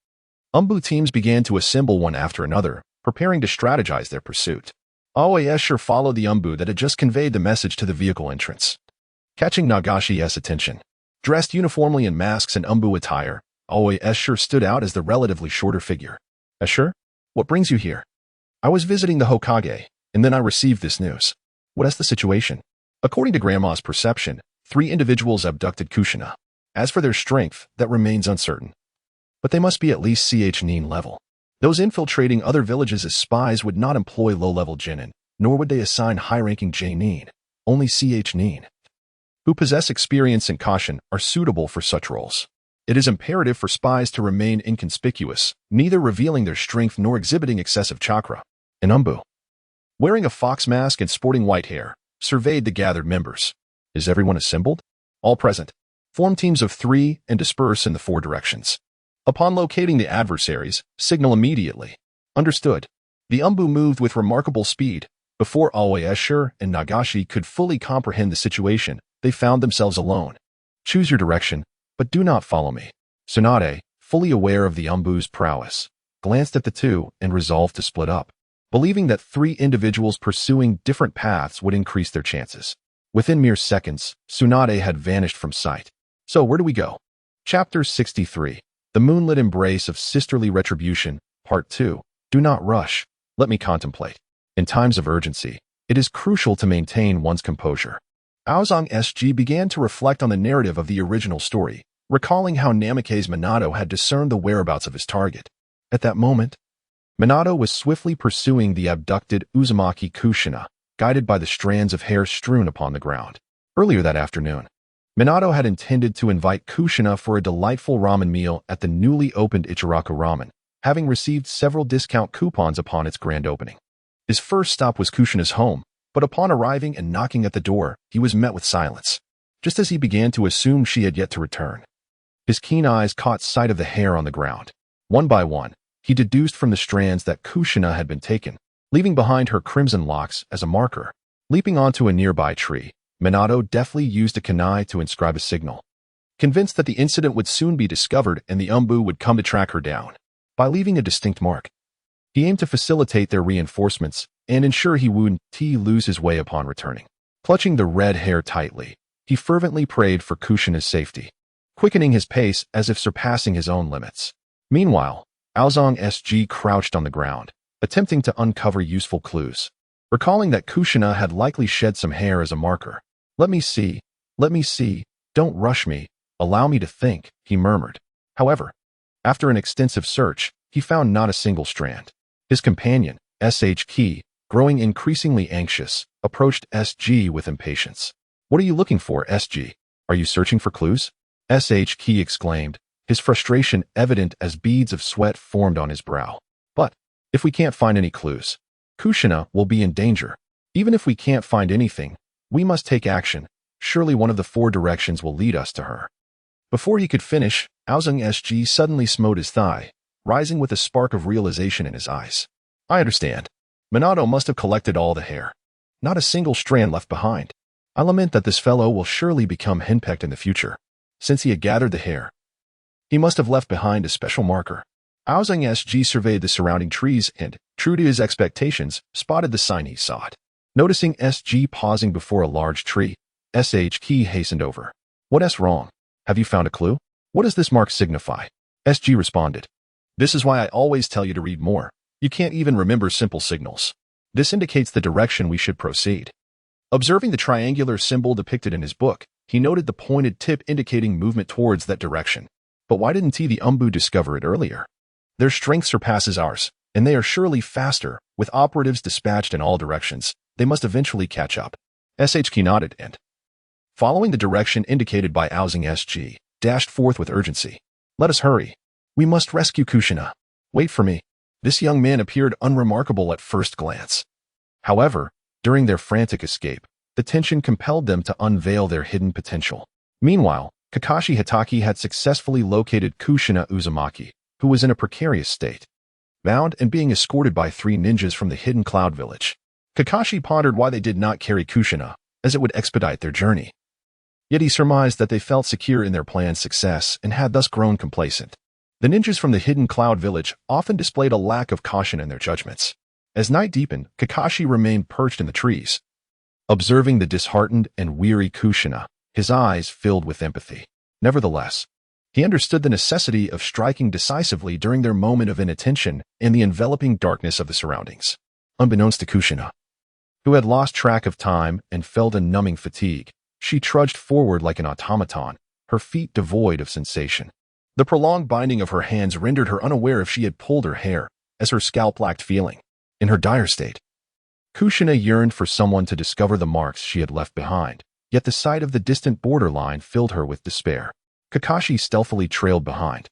Umbu teams began to assemble one after another, preparing to strategize their pursuit. Aoi Escher followed the Umbu that had just conveyed the message to the vehicle entrance. Catching Nagashi's attention. Dressed uniformly in masks and Umbu attire, Aoi Escher stood out as the relatively shorter figure. "Escher? What brings you here?" "I was visiting the Hokage, and then I received this news." "What is the situation?" According to Grandma's perception, 3 individuals abducted Kushina. As for their strength, that remains uncertain. But they must be at least Ch-nin level. Those infiltrating other villages as spies would not employ low-level genin, nor would they assign high-ranking J-nin. Only Ch-nin, who possess experience and caution, are suitable for such roles. It is imperative for spies to remain inconspicuous, neither revealing their strength nor exhibiting excessive chakra. An Umbu, wearing a fox mask and sporting white hair, surveyed the gathered members. "Is everyone assembled?" "All present. Form teams of 3 and disperse in the 4 directions. Upon locating the adversaries, signal immediately." "Understood." The Umbu moved with remarkable speed. Before Aoi Escher and Nagashi could fully comprehend the situation, they found themselves alone. "Choose your direction, but do not follow me." Tsunade, fully aware of the Umbu's prowess, glanced at the 2 and resolved to split up, believing that 3 individuals pursuing different paths would increase their chances. Within mere seconds, Tsunade had vanished from sight. So where do we go? Chapter 63. The Moonlit Embrace of Sisterly Retribution, Part 2. Do not rush. Let me contemplate. In times of urgency, it is crucial to maintain one's composure. Aozang SG began to reflect on the narrative of the original story, recalling how Namake's Minato had discerned the whereabouts of his target. At that moment, Minato was swiftly pursuing the abducted Uzumaki Kushina, guided by the strands of hair strewn upon the ground. Earlier that afternoon, Minato had intended to invite Kushina for a delightful ramen meal at the newly opened Ichiraku Ramen, having received several discount coupons upon its grand opening. His first stop was Kushina's home, but upon arriving and knocking at the door, he was met with silence, just as he began to assume she had yet to return. His keen eyes caught sight of the hair on the ground. One by one, he deduced from the strands that Kushina had been taken, leaving behind her crimson locks as a marker. Leaping onto a nearby tree, Minato deftly used a kunai to inscribe a signal. Convinced that the incident would soon be discovered and the Umbu would come to track her down, by leaving a distinct mark, he aimed to facilitate their reinforcements and ensure he wouldn't lose his way upon returning. Clutching the red hair tightly, he fervently prayed for Kushina's safety, quickening his pace as if surpassing his own limits. Meanwhile, Aozong SG crouched on the ground, attempting to uncover useful clues. Recalling that Kushina had likely shed some hair as a marker. Let me see, don't rush me, allow me to think, he murmured. However, after an extensive search, he found not a single strand. His companion, SH Key, growing increasingly anxious, approached SG with impatience. What are you looking for, SG? Are you searching for clues? SH Key exclaimed, his frustration evident as beads of sweat formed on his brow. But, if we can't find any clues, Kushina will be in danger. Even if we can't find anything, we must take action. Surely one of the 4 directions will lead us to her. Before he could finish, Aozong SG suddenly smote his thigh, rising with a spark of realization in his eyes. I understand. Minato must have collected all the hair. Not a single strand left behind. I lament that this fellow will surely become henpecked in the future. Since he had gathered the hair, he must have left behind a special marker. Aozong SG surveyed the surrounding trees and, true to his expectations, spotted the sign he sought. Noticing SG pausing before a large tree, SH Key hastened over. What's wrong? Have you found a clue? What does this mark signify? SG responded. This is why I always tell you to read more. You can't even remember simple signals. This indicates the direction we should proceed. Observing the triangular symbol depicted in his book, he noted the pointed tip indicating movement towards that direction. But why didn't the Umbu discover it earlier? Their strength surpasses ours, and they are surely faster. With operatives dispatched in all directions, they must eventually catch up. SHK nodded and, following the direction indicated by Aozong SG, dashed forth with urgency. Let us hurry. We must rescue Kushina. Wait for me. This young man appeared unremarkable at first glance. However, during their frantic escape, the tension compelled them to unveil their hidden potential. Meanwhile, Kakashi Hitaki had successfully located Kushina Uzumaki, who was in a precarious state, bound and being escorted by 3 ninjas from the hidden cloud village. Kakashi pondered why they did not carry Kushina, as it would expedite their journey. Yet he surmised that they felt secure in their plan's success and had thus grown complacent. The ninjas from the hidden cloud village often displayed a lack of caution in their judgments. As night deepened, Kakashi remained perched in the trees, observing the disheartened and weary Kushina, his eyes filled with empathy. Nevertheless, he understood the necessity of striking decisively during their moment of inattention in the enveloping darkness of the surroundings. Unbeknownst to Kushina, who had lost track of time and felt a numbing fatigue, she trudged forward like an automaton, her feet devoid of sensation. The prolonged binding of her hands rendered her unaware if she had pulled her hair, as her scalp lacked feeling. In her dire state, Kushina yearned for someone to discover the marks she had left behind, yet the sight of the distant borderline filled her with despair. Kakashi stealthily trailed behind,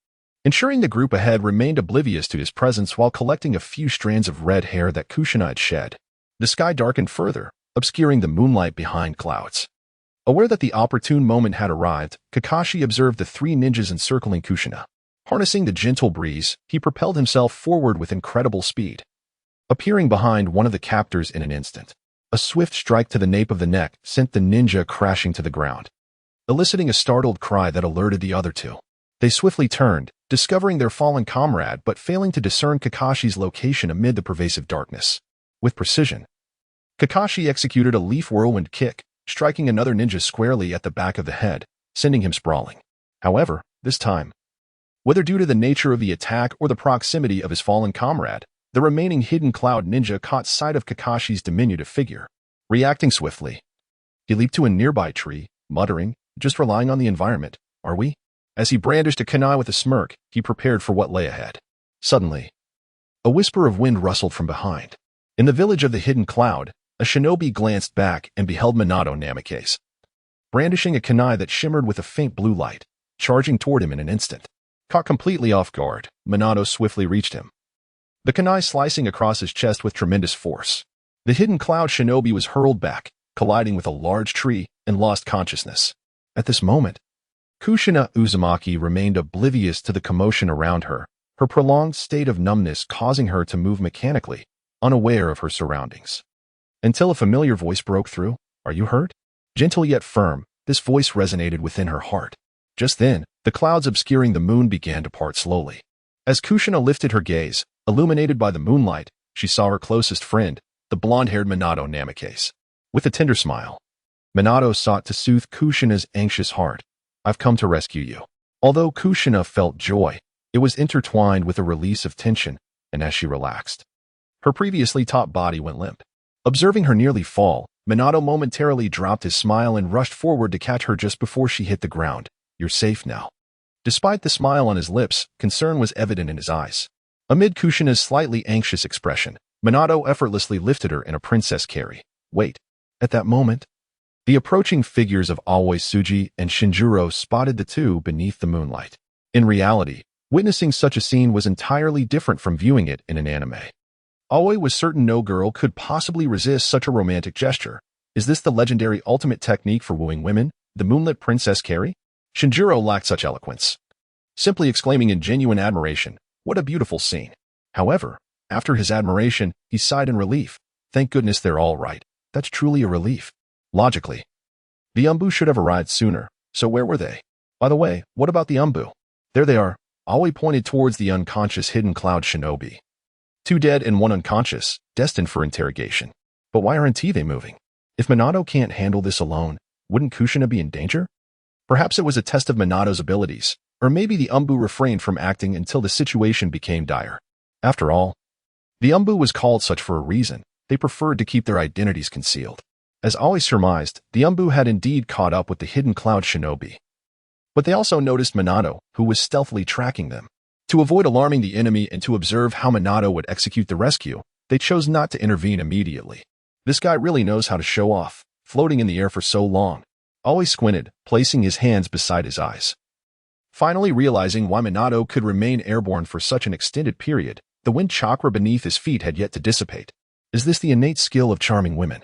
ensuring the group ahead remained oblivious to his presence while collecting a few strands of red hair that Kushina had shed. The sky darkened further, obscuring the moonlight behind clouds. Aware that the opportune moment had arrived, Kakashi observed the 3 ninjas encircling Kushina. Harnessing the gentle breeze, he propelled himself forward with incredible speed, appearing behind one of the captors in an instant. A swift strike to the nape of the neck sent the ninja crashing to the ground, eliciting a startled cry that alerted the other 2. They swiftly turned, discovering their fallen comrade but failing to discern Kakashi's location amid the pervasive darkness. With precision, Kakashi executed a leaf whirlwind kick, striking another ninja squarely at the back of the head, sending him sprawling. However, this time, whether due to the nature of the attack or the proximity of his fallen comrade, the remaining hidden cloud ninja caught sight of Kakashi's diminutive figure. Reacting swiftly, he leaped to a nearby tree, muttering, just relying on the environment, are we? As he brandished a kunai with a smirk, he prepared for what lay ahead. Suddenly, a whisper of wind rustled from behind. In the village of the hidden cloud, a shinobi glanced back and beheld Minato Namikaze, brandishing a kunai that shimmered with a faint blue light, charging toward him in an instant. Caught completely off guard, Minato swiftly reached him, the kunai slicing across his chest with tremendous force. The hidden cloud shinobi was hurled back, colliding with a large tree, and lost consciousness. At this moment, Kushina Uzumaki remained oblivious to the commotion around her, her prolonged state of numbness causing her to move mechanically, unaware of her surroundings. Until a familiar voice broke through. Are you hurt? Gentle yet firm, this voice resonated within her heart. Just then, the clouds obscuring the moon began to part slowly. As Kushina lifted her gaze, illuminated by the moonlight, she saw her closest friend, the blonde-haired Minato Namikaze. With a tender smile, Minato sought to soothe Kushina's anxious heart. I've come to rescue you. Although Kushina felt joy, it was intertwined with a release of tension, and as she relaxed, her previously taut body went limp. Observing her nearly fall, Minato momentarily dropped his smile and rushed forward to catch her just before she hit the ground. You're safe now. Despite the smile on his lips, concern was evident in his eyes. Amid Kushina's slightly anxious expression, Minato effortlessly lifted her in a princess carry. Wait. At that moment, the approaching figures of Aoi Tsuji and Shinjuro spotted the two beneath the moonlight. In reality, witnessing such a scene was entirely different from viewing it in an anime. Aoi was certain no girl could possibly resist such a romantic gesture. Is this the legendary ultimate technique for wooing women, the moonlit princess carry? Shinjuro lacked such eloquence, simply exclaiming in genuine admiration, what a beautiful scene. However, after his admiration, he sighed in relief. Thank goodness they're all right. That's truly a relief. Logically, the Umbu should have arrived sooner, so where were they? By the way, what about the Umbu? There they are. Aoi pointed towards the unconscious hidden cloud shinobi. Two dead and one unconscious, destined for interrogation. But why aren't they moving? If Minato can't handle this alone, wouldn't Kushina be in danger? Perhaps it was a test of Minato's abilities, or maybe the Umbu refrained from acting until the situation became dire. After all, the Umbu was called such for a reason. They preferred to keep their identities concealed. As always surmised, the Umbu had indeed caught up with the hidden cloud shinobi. But they also noticed Minato, who was stealthily tracking them. To avoid alarming the enemy and to observe how Minato would execute the rescue, they chose not to intervene immediately. This guy really knows how to show off, floating in the air for so long. Always squinted, placing his hands beside his eyes. Finally realizing why Minato could remain airborne for such an extended period, the wind chakra beneath his feet had yet to dissipate. Is this the innate skill of charming women?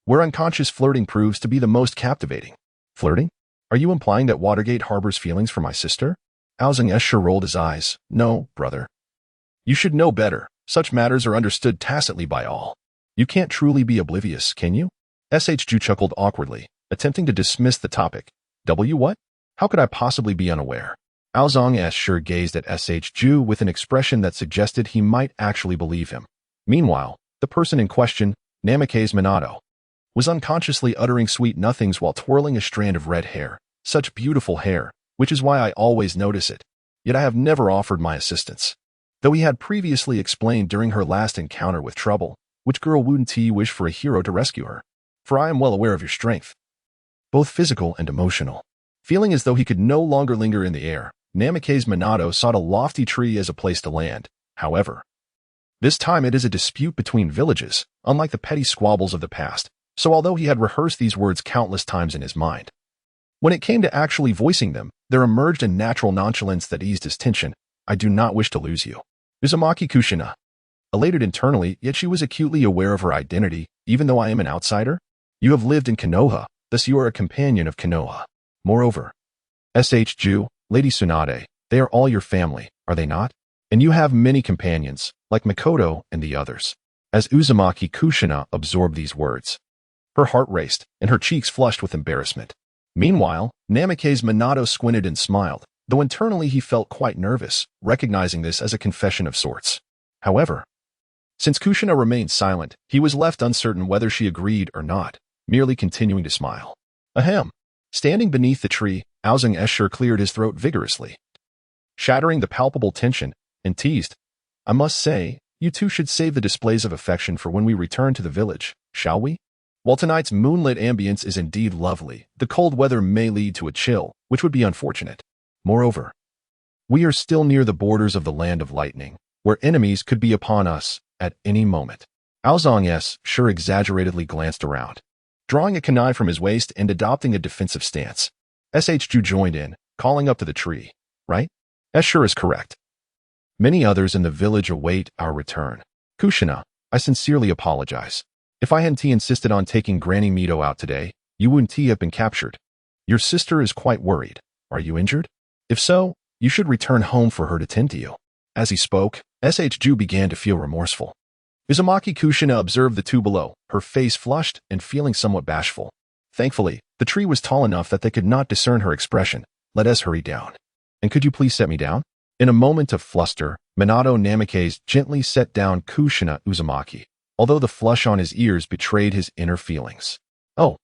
Where unconscious flirting proves to be the most captivating. Flirting? Are you implying that Watergate harbors feelings for my sister? Aozang Escher rolled his eyes. No, brother. You should know better. Such matters are understood tacitly by all. You can't truly be oblivious, can you? Ju chuckled awkwardly, attempting to dismiss the topic. What? How could I possibly be unaware? Aozang Escher gazed at Ju with an expression that suggested he might actually believe him. Meanwhile, the person in question, Namikaze Minato, was unconsciously uttering sweet nothings while twirling a strand of red hair. Such beautiful hair, which is why I always notice it. Yet I have never offered my assistance. Though he had previously explained during her last encounter with trouble, which girl wouldn't you wish for a hero to rescue her? For I am well aware of your strength, both physical and emotional. Feeling as though he could no longer linger in the air, Namikaze Minato sought a lofty tree as a place to land. However, this time it is a dispute between villages, unlike the petty squabbles of the past. So although he had rehearsed these words countless times in his mind, when it came to actually voicing them, there emerged a natural nonchalance that eased his tension. I do not wish to lose you. Uzumaki Kushina. Elated internally, yet she was acutely aware of her identity, even though I am an outsider. You have lived in Kenoha, thus you are a companion of Kenoha. Moreover, Ju, Lady Tsunade, they are all your family, are they not? And you have many companions, like Mikoto and the others. As Uzumaki Kushina absorbed these words, her heart raced, and her cheeks flushed with embarrassment. Meanwhile, Namikaze Minato squinted and smiled, though internally he felt quite nervous, recognizing this as a confession of sorts. However, since Kushina remained silent, he was left uncertain whether she agreed or not, merely continuing to smile. Ahem. Standing beneath the tree, Aozang Escher cleared his throat vigorously, shattering the palpable tension, and teased, I must say, you two should save the displays of affection for when we return to the village, shall we? While tonight's moonlit ambience is indeed lovely, the cold weather may lead to a chill, which would be unfortunate. Moreover, we are still near the borders of the Land of Lightning, where enemies could be upon us at any moment. Aozang Escher exaggeratedly glanced around, drawing a kunai from his waist and adopting a defensive stance. Ju joined in, calling up to the tree. Right? Escher is correct. Many others in the village await our return. Kushina, I sincerely apologize. If I hadn't insisted on taking Granny Mito out today, you wouldn't have been captured. Your sister is quite worried. Are you injured? If so, you should return home for her to tend to you. As he spoke, Ju began to feel remorseful. Uzumaki Kushina observed the two below, her face flushed and feeling somewhat bashful. Thankfully, the tree was tall enough that they could not discern her expression. Let us hurry down. And could you please set me down? In a moment of fluster, Minato Namikaze gently set down Kushina Uzumaki, although the flush on his ears betrayed his inner feelings. Oh,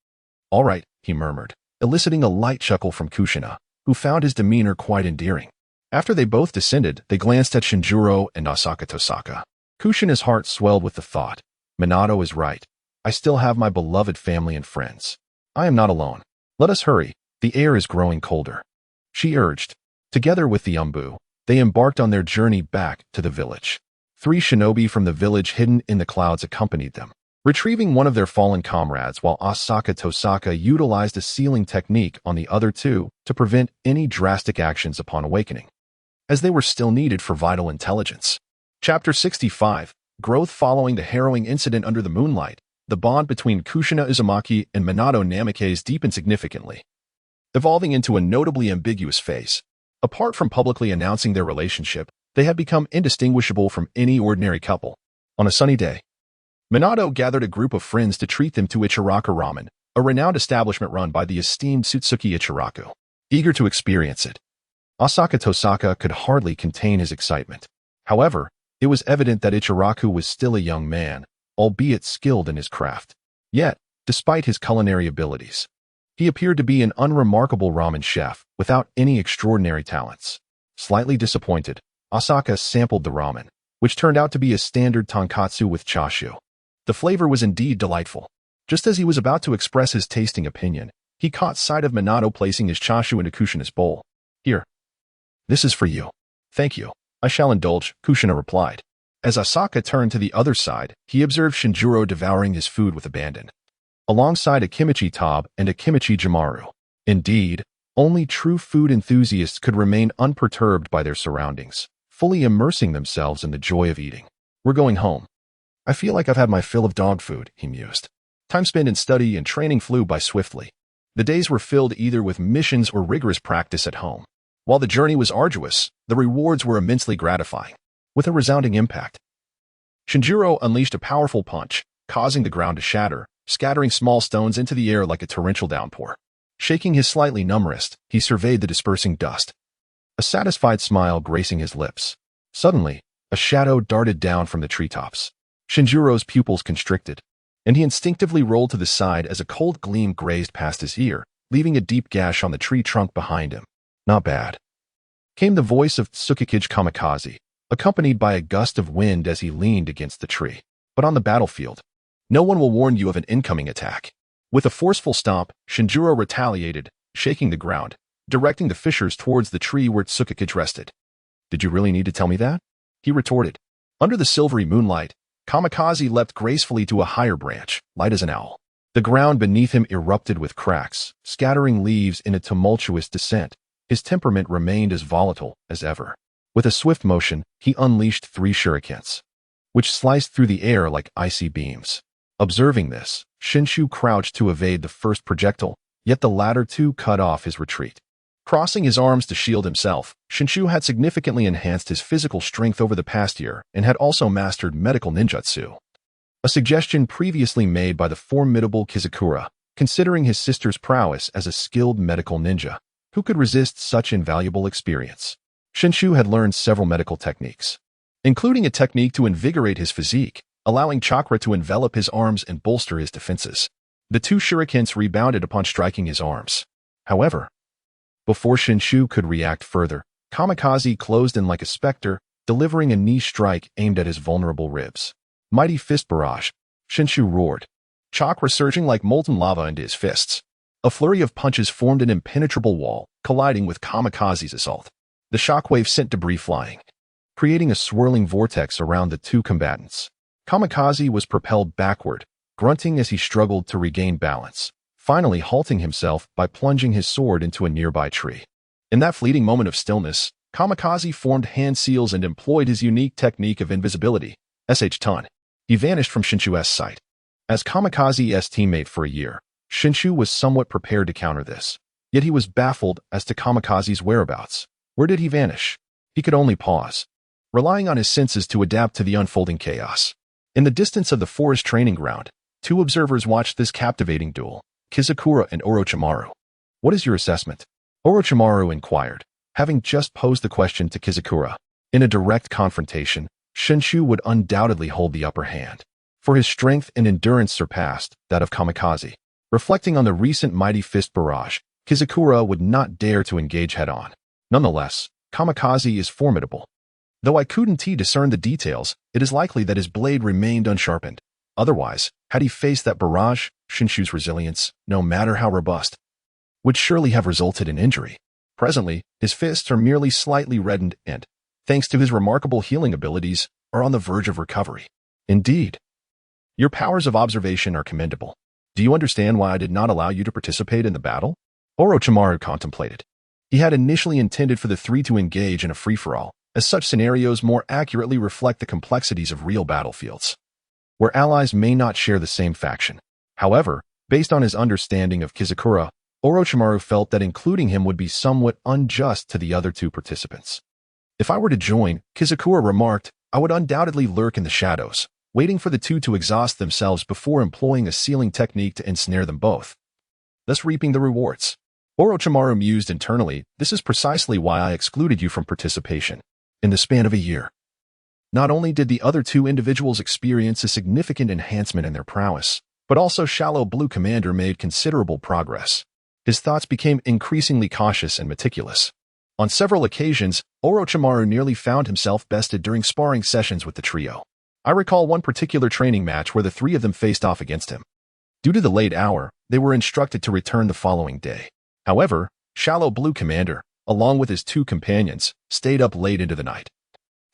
all right, he murmured, eliciting a light chuckle from Kushina, who found his demeanor quite endearing. After they both descended, they glanced at Shinjuro and Asaka Tosaka. Kushina's heart swelled with the thought, Minato is right. I still have my beloved family and friends. I am not alone. Let us hurry. The air is growing colder. She urged. Together with the Umbu, they embarked on their journey back to the village. 3 shinobi from the village hidden in the clouds accompanied them, retrieving one of their fallen comrades, while Asaka Tosaka utilized a sealing technique on the other 2 to prevent any drastic actions upon awakening, as they were still needed for vital intelligence. Chapter 65, Growth. Following the harrowing incident under the moonlight, the bond between Kushina Uzumaki and Minato Namikaze deepened significantly, evolving into a notably ambiguous phase. Apart from publicly announcing their relationship, they had become indistinguishable from any ordinary couple. On a sunny day, Minato gathered a group of friends to treat them to Ichiraku Ramen, a renowned establishment run by the esteemed Tsutsuki Ichiraku. Eager to experience it, Asaka Tosaka could hardly contain his excitement. However, it was evident that Ichiraku was still a young man, albeit skilled in his craft. Yet, despite his culinary abilities, he appeared to be an unremarkable ramen chef without any extraordinary talents. Slightly disappointed, Asaka sampled the ramen, which turned out to be a standard tonkatsu with chashu. The flavor was indeed delightful. Just as he was about to express his tasting opinion, he caught sight of Minato placing his chashu into Kushina's bowl. Here. This is for you. Thank you. I shall indulge, Kushina replied. As Asaka turned to the other side, he observed Shinjuro devouring his food with abandon, alongside a kimchi tab and a kimchi jimaru. Indeed, only true food enthusiasts could remain unperturbed by their surroundings, fully immersing themselves in the joy of eating. We're going home. I feel like I've had my fill of dog food, he mused. Time spent in study and training flew by swiftly. The days were filled either with missions or rigorous practice at home. While the journey was arduous, the rewards were immensely gratifying. With a resounding impact, Shinjuro unleashed a powerful punch, causing the ground to shatter, scattering small stones into the air like a torrential downpour. Shaking his slightly numb wrist, he surveyed the dispersing dust, a satisfied smile gracing his lips. Suddenly, a shadow darted down from the treetops. Shinjuro's pupils constricted, and he instinctively rolled to the side as a cold gleam grazed past his ear, leaving a deep gash on the tree trunk behind him. Not bad, came the voice of Tsukikage Kamikaze, accompanied by a gust of wind as he leaned against the tree. But on the battlefield, no one will warn you of an incoming attack. With a forceful stomp, Shinjuro retaliated, shaking the ground, directing the fishers towards the tree where Tsukikage rested. Did you really need to tell me that? He retorted. Under the silvery moonlight, Kamikaze leapt gracefully to a higher branch, light as an owl. The ground beneath him erupted with cracks, scattering leaves in a tumultuous descent. His temperament remained as volatile as ever. With a swift motion, he unleashed 3 shurikens, which sliced through the air like icy beams. Observing this, Shinshu crouched to evade the first projectile, yet the latter 2 cut off his retreat. Crossing his arms to shield himself, Shinshu had significantly enhanced his physical strength over the past year and had also mastered medical ninjutsu, a suggestion previously made by the formidable Kizakura, considering his sister's prowess as a skilled medical ninja. Who could resist such invaluable experience? Shinshu had learned several medical techniques, including a technique to invigorate his physique, allowing chakra to envelop his arms and bolster his defenses. The 2 shurikens rebounded upon striking his arms. However, before Shinshu could react further, Kamikaze closed in like a specter, delivering a knee strike aimed at his vulnerable ribs. Mighty fist barrage, Shinshu roared, chakra surging like molten lava into his fists. A flurry of punches formed an impenetrable wall, colliding with Kamikaze's assault. The shockwave sent debris flying, creating a swirling vortex around the 2 combatants. Kamikaze was propelled backward, grunting as he struggled to regain balance, finally halting himself by plunging his sword into a nearby tree. In that fleeting moment of stillness, Kamikaze formed hand seals and employed his unique technique of invisibility, Ton. He vanished from Shinshu's sight. As Kamikaze's teammate for a year, Shinshu was somewhat prepared to counter this, yet he was baffled as to Kamikaze's whereabouts. Where did he vanish? He could only pause, relying on his senses to adapt to the unfolding chaos. In the distance of the forest training ground, 2 observers watched this captivating duel, Kizakura and Orochimaru. What is your assessment? Orochimaru inquired, having just posed the question to Kizakura. In a direct confrontation, Shinshu would undoubtedly hold the upper hand, for his strength and endurance surpassed that of Kamikaze. Reflecting on the recent mighty fist barrage, Kizakura would not dare to engage head-on. Nonetheless, Kamikaze is formidable. Though I couldn't discern the details, it is likely that his blade remained unsharpened. Otherwise, had he faced that barrage, Shinshu's resilience, no matter how robust, would surely have resulted in injury. Presently, his fists are merely slightly reddened and, thanks to his remarkable healing abilities, are on the verge of recovery. Indeed, your powers of observation are commendable. Do you understand why I did not allow you to participate in the battle? Orochimaru contemplated. He had initially intended for the three to engage in a free-for-all, as such scenarios more accurately reflect the complexities of real battlefields, where allies may not share the same faction. However, based on his understanding of Kizakura, Orochimaru felt that including him would be somewhat unjust to the other two participants. If I were to join, Kizakura remarked, I would undoubtedly lurk in the shadows, waiting for the two to exhaust themselves before employing a sealing technique to ensnare them both, thus reaping the rewards. Orochimaru mused internally, this is precisely why I excluded you from participation. In the span of a year, not only did the other two individuals experience a significant enhancement in their prowess, but also Shallow Blue Commander made considerable progress. His thoughts became increasingly cautious and meticulous. On several occasions, Orochimaru nearly found himself bested during sparring sessions with the trio. I recall one particular training match where the three of them faced off against him. Due to the late hour, they were instructed to return the following day. However, Shallow Blue Commander, along with his two companions, stayed up late into the night,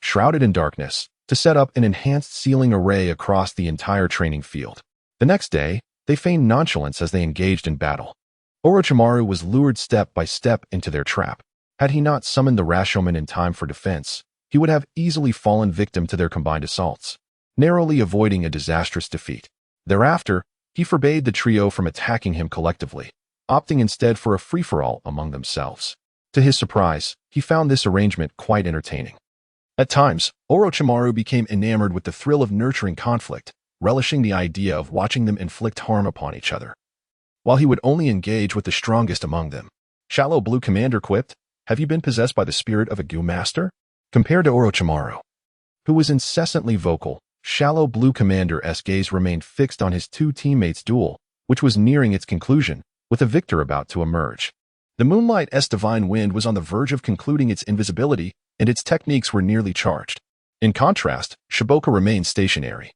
shrouded in darkness, to set up an enhanced sealing array across the entire training field. The next day, they feigned nonchalance as they engaged in battle. Orochimaru was lured step by step into their trap. Had he not summoned the Rashomon in time for defense, he would have easily fallen victim to their combined assaults, narrowly avoiding a disastrous defeat. Thereafter, he forbade the trio from attacking him collectively, opting instead for a free-for-all among themselves. To his surprise, he found this arrangement quite entertaining. At times, Orochimaru became enamored with the thrill of nurturing conflict, relishing the idea of watching them inflict harm upon each other, while he would only engage with the strongest among them. Shallow Blue Commander quipped, have you been possessed by the spirit of a Gu master? Compared to Orochimaru, who was incessantly vocal, Shallow Blue Commander's gaze remained fixed on his two teammates' duel, which was nearing its conclusion, with a victor about to emerge. The Moonlight's divine wind was on the verge of concluding its invisibility, and its techniques were nearly charged. In contrast, Shiboka remained stationary.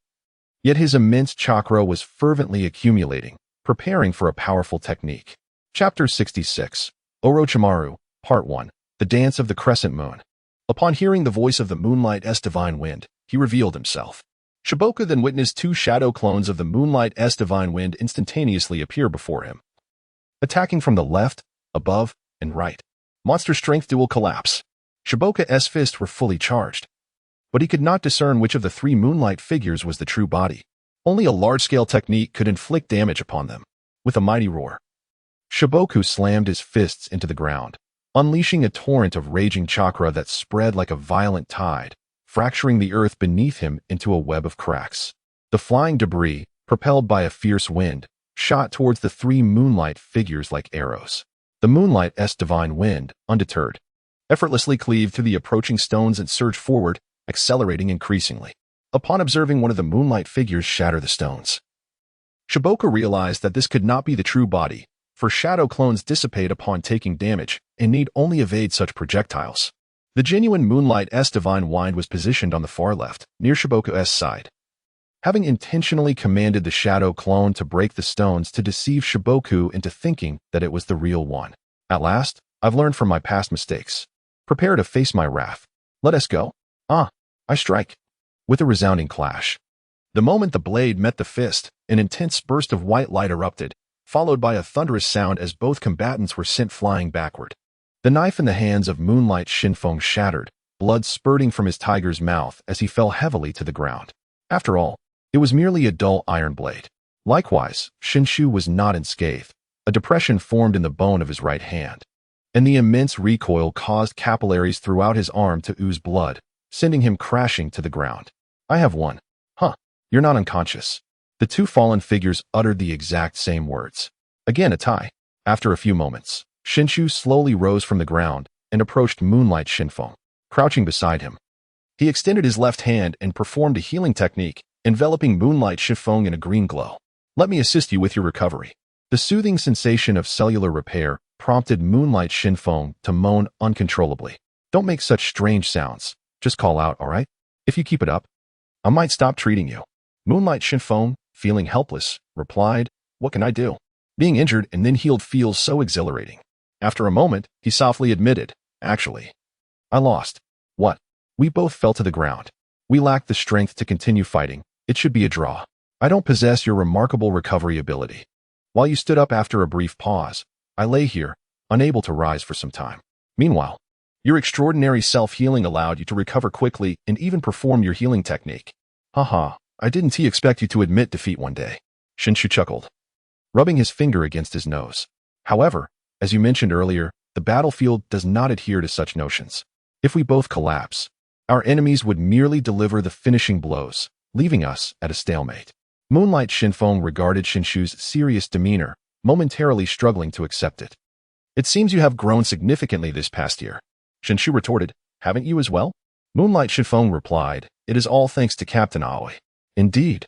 Yet his immense chakra was fervently accumulating, preparing for a powerful technique. Chapter 66, Orochimaru, Part 1, The Dance of the Crescent Moon. Upon hearing the voice of the Moonlight's divine wind, he revealed himself. Shiboka then witnessed two shadow clones of the Moonlight's divine wind instantaneously appear before him, attacking from the left, above, and right. Monster strength dual collapse. Shiboka's fists were fully charged, but he could not discern which of the three Moonlight figures was the true body. Only a large-scale technique could inflict damage upon them. With a mighty roar, Shiboku slammed his fists into the ground, unleashing a torrent of raging chakra that spread like a violent tide, fracturing the earth beneath him into a web of cracks. The flying debris, propelled by a fierce wind, shot towards the three Moonlight figures like arrows. The Moonlight's divine wind, undeterred, effortlessly cleaved through the approaching stones and surged forward, accelerating increasingly. Upon observing one of the Moonlight figures shatter the stones, Shiboka realized that this could not be the true body, for shadow clones dissipate upon taking damage and need only evade such projectiles. The genuine Moonlight's divine wind was positioned on the far left, near Shiboka's side. Having intentionally commanded the shadow clone to break the stones to deceive Shiboku into thinking that it was the real one. At last, I've learned from my past mistakes. Prepare to face my wrath. Let us go. I strike. With a resounding clash. The moment the blade met the fist, an intense burst of white light erupted, followed by a thunderous sound as both combatants were sent flying backward. The knife in the hands of Moonlight Shinfeng shattered, blood spurting from his tiger's mouth as he fell heavily to the ground. After all, it was merely a dull iron blade. Likewise, Shinshu was not unscathed. A depression formed in the bone of his right hand, and the immense recoil caused capillaries throughout his arm to ooze blood, sending him crashing to the ground. I have won. You're not unconscious. The two fallen figures uttered the exact same words. Again a tie. After a few moments, Shinshu slowly rose from the ground and approached Moonlight Shinfeng, crouching beside him. He extended his left hand and performed a healing technique, enveloping Moonlight Shinfeng in a green glow. Let me assist you with your recovery. The soothing sensation of cellular repair prompted Moonlight Shinfeng to moan uncontrollably. Don't make such strange sounds. Just call out, all right? If you keep it up, I might stop treating you. Moonlight Shinfeng, feeling helpless, replied, what can I do? Being injured and then healed feels so exhilarating. After a moment, he softly admitted, actually, I lost. What? We both fell to the ground. We lacked the strength to continue fighting. It should be a draw. I don't possess your remarkable recovery ability. While you stood up after a brief pause, I lay here, unable to rise for some time. Meanwhile, your extraordinary self-healing allowed you to recover quickly and even perform your healing technique. Haha, I didn't expect you to admit defeat one day. Shinshu chuckled, rubbing his finger against his nose. However, as you mentioned earlier, the battlefield does not adhere to such notions. If we both collapse, our enemies would merely deliver the finishing blows, leaving us at a stalemate. Moonlight Shinfeng regarded Shinshu's serious demeanor, momentarily struggling to accept it. It seems you have grown significantly this past year. Shinshu retorted, haven't you as well? Moonlight Shinfeng replied, it is all thanks to Captain Aoi. Indeed.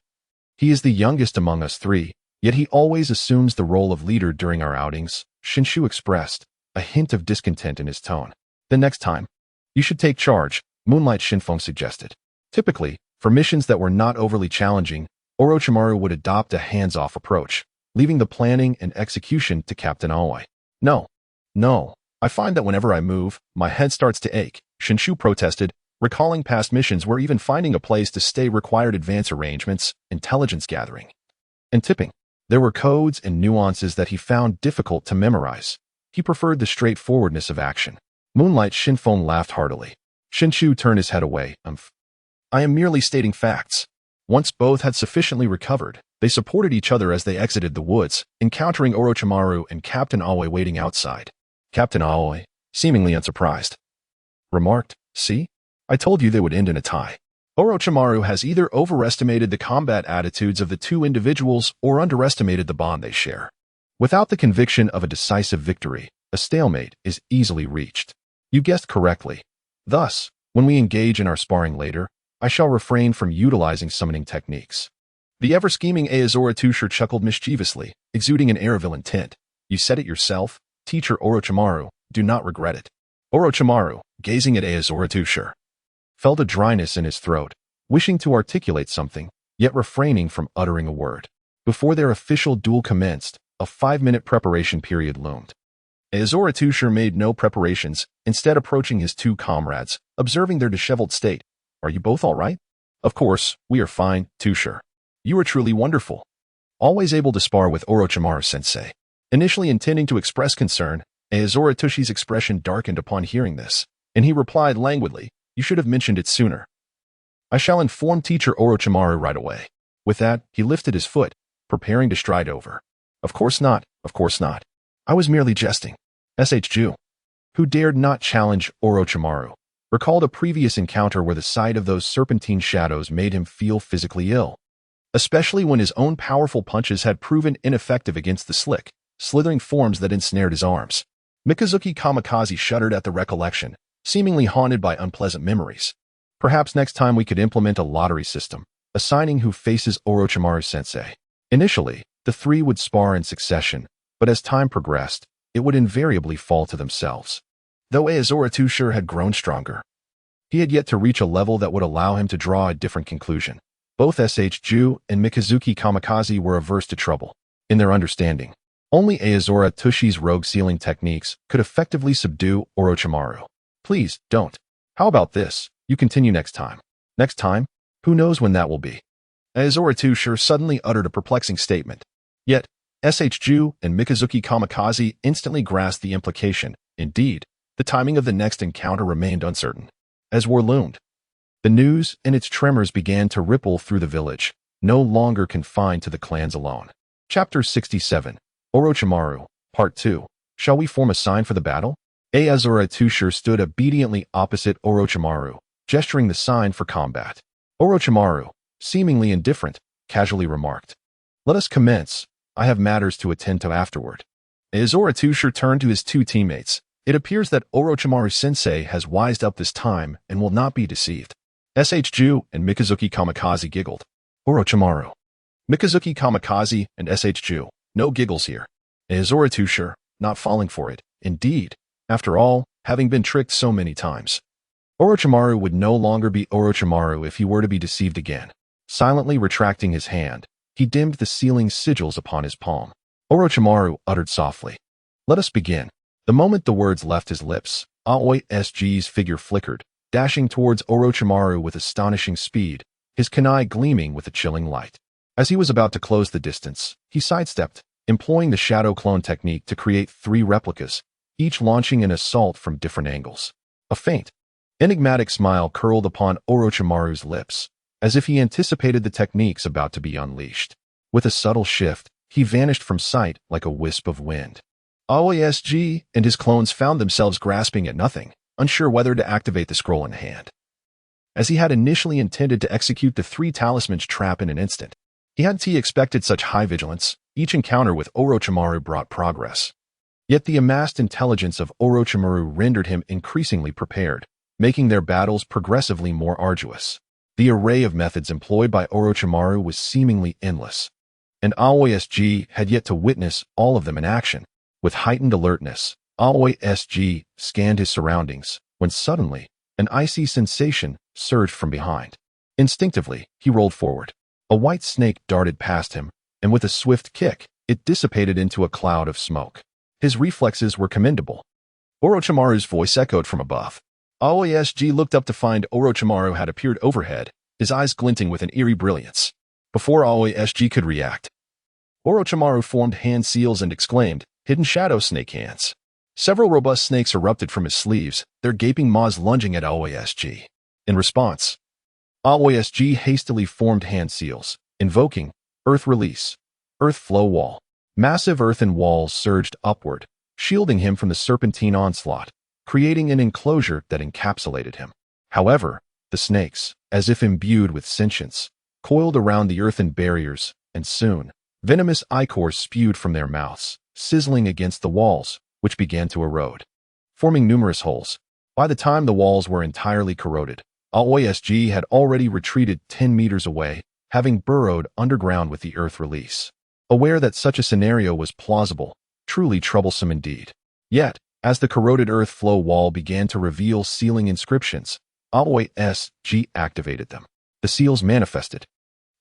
He is the youngest among us three, yet he always assumes the role of leader during our outings, Shinshu expressed, a hint of discontent in his tone. The next time, you should take charge, Moonlight Shinfeng suggested. Typically, for missions that were not overly challenging, Orochimaru would adopt a hands-off approach, leaving the planning and execution to Captain Aoi. No. I find that whenever I move, my head starts to ache, Shinshu protested, recalling past missions where even finding a place to stay required advance arrangements, intelligence gathering, and tipping. There were codes and nuances that he found difficult to memorize. He preferred the straightforwardness of action. Moonlight Shinfeng laughed heartily. Shinshu turned his head away. I am merely stating facts. Once both had sufficiently recovered, they supported each other as they exited the woods, encountering Orochimaru and Captain Aoi waiting outside. Captain Aoi, seemingly unsurprised, remarked, see? I told you they would end in a tie. Orochimaru has either overestimated the combat attitudes of the two individuals or underestimated the bond they share. Without the conviction of a decisive victory, a stalemate is easily reached. You guessed correctly. Thus, when we engage in our sparring later, I shall refrain from utilizing summoning techniques. The ever-scheming Aozora chuckled mischievously, exuding an air of ill intent. You said it yourself, teacher Orochimaru, do not regret it. Orochimaru, gazing at Aozora, felt a dryness in his throat, wishing to articulate something, yet refraining from uttering a word. Before their official duel commenced, a 5-minute preparation period loomed. Aozora made no preparations, instead approaching his two comrades, observing their disheveled state. Are you both all right? Of course, we are fine, Tusher. You are truly wonderful. Always able to spar with Orochimaru-sensei. Initially intending to express concern, Aozora expression darkened upon hearing this, and he replied languidly, you should have mentioned it sooner. I shall inform teacher Orochimaru right away. With that, he lifted his foot, preparing to stride over. Of course not. I was merely jesting. Sh. who dared not challenge Orochimaru, recalled a previous encounter where the sight of those serpentine shadows made him feel physically ill, especially when his own powerful punches had proven ineffective against the slick, slithering forms that ensnared his arms. Mikazuki Kamikaze shuddered at the recollection, seemingly haunted by unpleasant memories. Perhaps next time we could implement a lottery system, assigning who faces Orochimaru-sensei. Initially, the three would spar in succession, but as time progressed, it would invariably fall to themselves. Though Aozora had grown stronger, he had yet to reach a level that would allow him to draw a different conclusion. Both Sh. and Mikazuki Kamikaze were averse to trouble. In their understanding, only Aozora rogue sealing techniques could effectively subdue Orochimaru. Please, don't. How about this? You continue next time. Next time? Who knows when that will be? Aozora suddenly uttered a perplexing statement. Yet, Sh. and Mikazuki Kamikaze instantly grasped the implication. Indeed, the timing of the next encounter remained uncertain. As war loomed, the news and its tremors began to ripple through the village, no longer confined to the clans alone. Chapter 67, Orochimaru, Part 2. Shall we form a sign for the battle? Aozora stood obediently opposite Orochimaru, gesturing the sign for combat. Orochimaru, seemingly indifferent, casually remarked, let us commence. I have matters to attend to afterward. As Orochimaru turned to his two teammates, it appears that Orochimaru-sensei has wised up this time and will not be deceived. SHJu and Mikazuki Kamikaze giggled. Orochimaru. Mikazuki Kamikaze and SHJu, no giggles here. As Orochimaru, not falling for it, indeed. After all, having been tricked so many times. Orochimaru would no longer be Orochimaru if he were to be deceived again. Silently retracting his hand, he dimmed the sealing sigils upon his palm. Orochimaru uttered softly. Let us begin. The moment the words left his lips, Aoi SG's figure flickered, dashing towards Orochimaru with astonishing speed, his kunai gleaming with a chilling light. As he was about to close the distance, he sidestepped, employing the shadow clone technique to create 3 replicas, each launching an assault from different angles. A faint, enigmatic smile curled upon Orochimaru's lips, as if he anticipated the techniques about to be unleashed. With a subtle shift, he vanished from sight like a wisp of wind. Aoi SG and his clones found themselves grasping at nothing, unsure whether to activate the scroll in hand. As he had initially intended to execute the 3 talismans trap in an instant, he hadn't expected such high vigilance. Each encounter with Orochimaru brought progress. Yet the amassed intelligence of Orochimaru rendered him increasingly prepared, making their battles progressively more arduous. The array of methods employed by Orochimaru was seemingly endless, and Aoi SG had yet to witness all of them in action. With heightened alertness, Aoi SG scanned his surroundings, when suddenly, an icy sensation surged from behind. Instinctively, he rolled forward. A white snake darted past him, and with a swift kick, it dissipated into a cloud of smoke. His reflexes were commendable. Orochimaru's voice echoed from above. Aoi SG looked up to find Orochimaru had appeared overhead, his eyes glinting with an eerie brilliance. Before Aoi SG could react, Orochimaru formed hand seals and exclaimed, "Hidden shadow snake hands." Several robust snakes erupted from his sleeves, their gaping maws lunging at Aoi SG. In response, Aoi SG hastily formed hand seals, invoking Earth Release, Earth Flow Wall. Massive earthen walls surged upward, shielding him from the serpentine onslaught, creating an enclosure that encapsulated him. However, the snakes, as if imbued with sentience, coiled around the earthen barriers, and soon, venomous ichors spewed from their mouths, sizzling against the walls, which began to erode, forming numerous holes. By the time the walls were entirely corroded, Aoi SG had already retreated 10 meters away, having burrowed underground with the Earth Release. Aware that such a scenario was plausible, truly troublesome indeed. Yet, as the corroded Earth Flow Wall began to reveal sealing inscriptions, Aoi SG activated them. The seals manifested,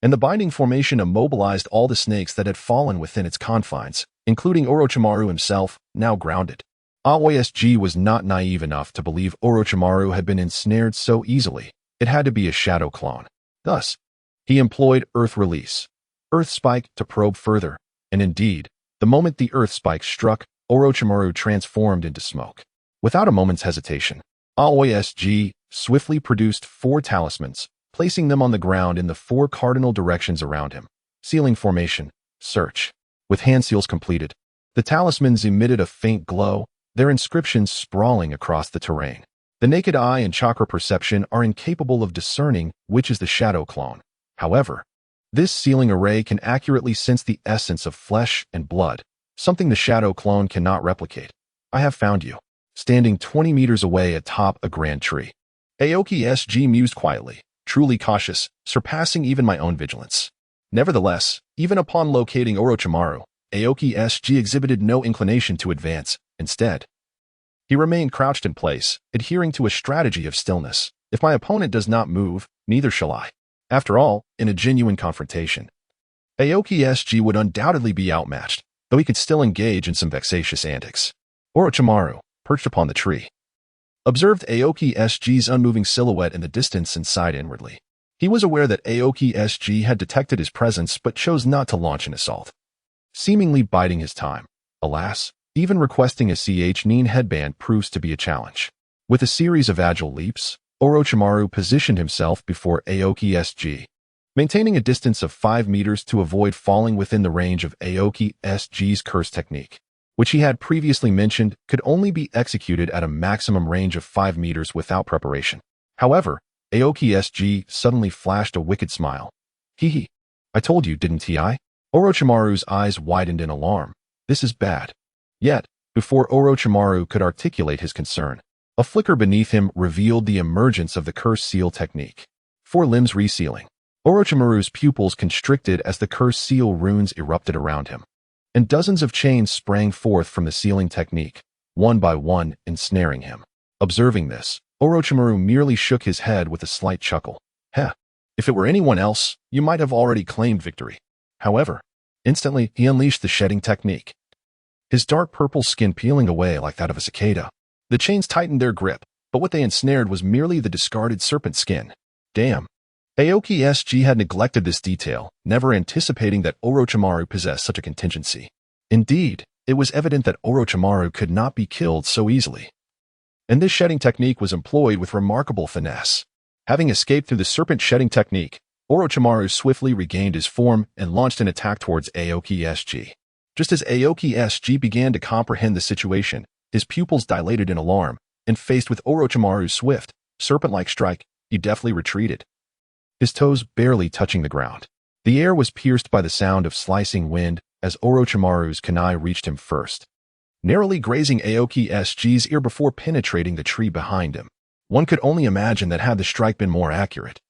and the binding formation immobilized all the snakes that had fallen within its confines, including Orochimaru himself, now grounded. Aoi SG was not naive enough to believe Orochimaru had been ensnared so easily. It had to be a shadow clone. Thus, he employed Earth Release, Earth Spike to probe further, and indeed, the moment the Earth Spike struck, Orochimaru transformed into smoke. Without a moment's hesitation, Aoi SG swiftly produced 4 talismans, placing them on the ground in the 4 cardinal directions around him. Sealing formation, search. With hand seals completed, the talismans emitted a faint glow, their inscriptions sprawling across the terrain. The naked eye and chakra perception are incapable of discerning which is the shadow clone. However, this sealing array can accurately sense the essence of flesh and blood, something the shadow clone cannot replicate. I have found you, standing 20 meters away atop a grand tree. Aoki SG mused quietly, truly cautious, surpassing even my own vigilance. Nevertheless, even upon locating Orochimaru, Aoki SG exhibited no inclination to advance. Instead, he remained crouched in place, adhering to a strategy of stillness. If my opponent does not move, neither shall I. After all, in a genuine confrontation, Aoki SG would undoubtedly be outmatched, though he could still engage in some vexatious antics. Orochimaru, perched upon the tree, observed Aoki SG's unmoving silhouette in the distance and sighed inwardly. He was aware that Aoki SG had detected his presence but chose not to launch an assault, seemingly biding his time. Alas, even requesting a Nin headband proves to be a challenge. With a series of agile leaps, Orochimaru positioned himself before Aoki SG, maintaining a distance of 5 meters to avoid falling within the range of Aoki SG's curse technique, which he had previously mentioned could only be executed at a maximum range of 5 meters without preparation. However, Aoki SG suddenly flashed a wicked smile. Hee hee. I told you, didn't I? Orochimaru's eyes widened in alarm. This is bad. Yet, before Orochimaru could articulate his concern, a flicker beneath him revealed the emergence of the curse seal technique. 4 limbs resealing. Orochimaru's pupils constricted as the curse seal runes erupted around him, and dozens of chains sprang forth from the sealing technique, one by one, ensnaring him. Observing this, Orochimaru merely shook his head with a slight chuckle. Heh, if it were anyone else, you might have already claimed victory. However, instantly he unleashed the shedding technique, his dark purple skin peeling away like that of a cicada. The chains tightened their grip, but what they ensnared was merely the discarded serpent skin. Damn. Aoki SG had neglected this detail, never anticipating that Orochimaru possessed such a contingency. Indeed, it was evident that Orochimaru could not be killed so easily. And this shedding technique was employed with remarkable finesse. Having escaped through the serpent shedding technique, Orochimaru swiftly regained his form and launched an attack towards Aoki SG. Just as Aoki SG began to comprehend the situation, his pupils dilated in alarm, and faced with Orochimaru's swift, serpent-like strike, he deftly retreated, his toes barely touching the ground. The air was pierced by the sound of slicing wind as Orochimaru's kunai reached him first, narrowly grazing Aoki SG's ear before penetrating the tree behind him. One could only imagine that had the strike been more accurate,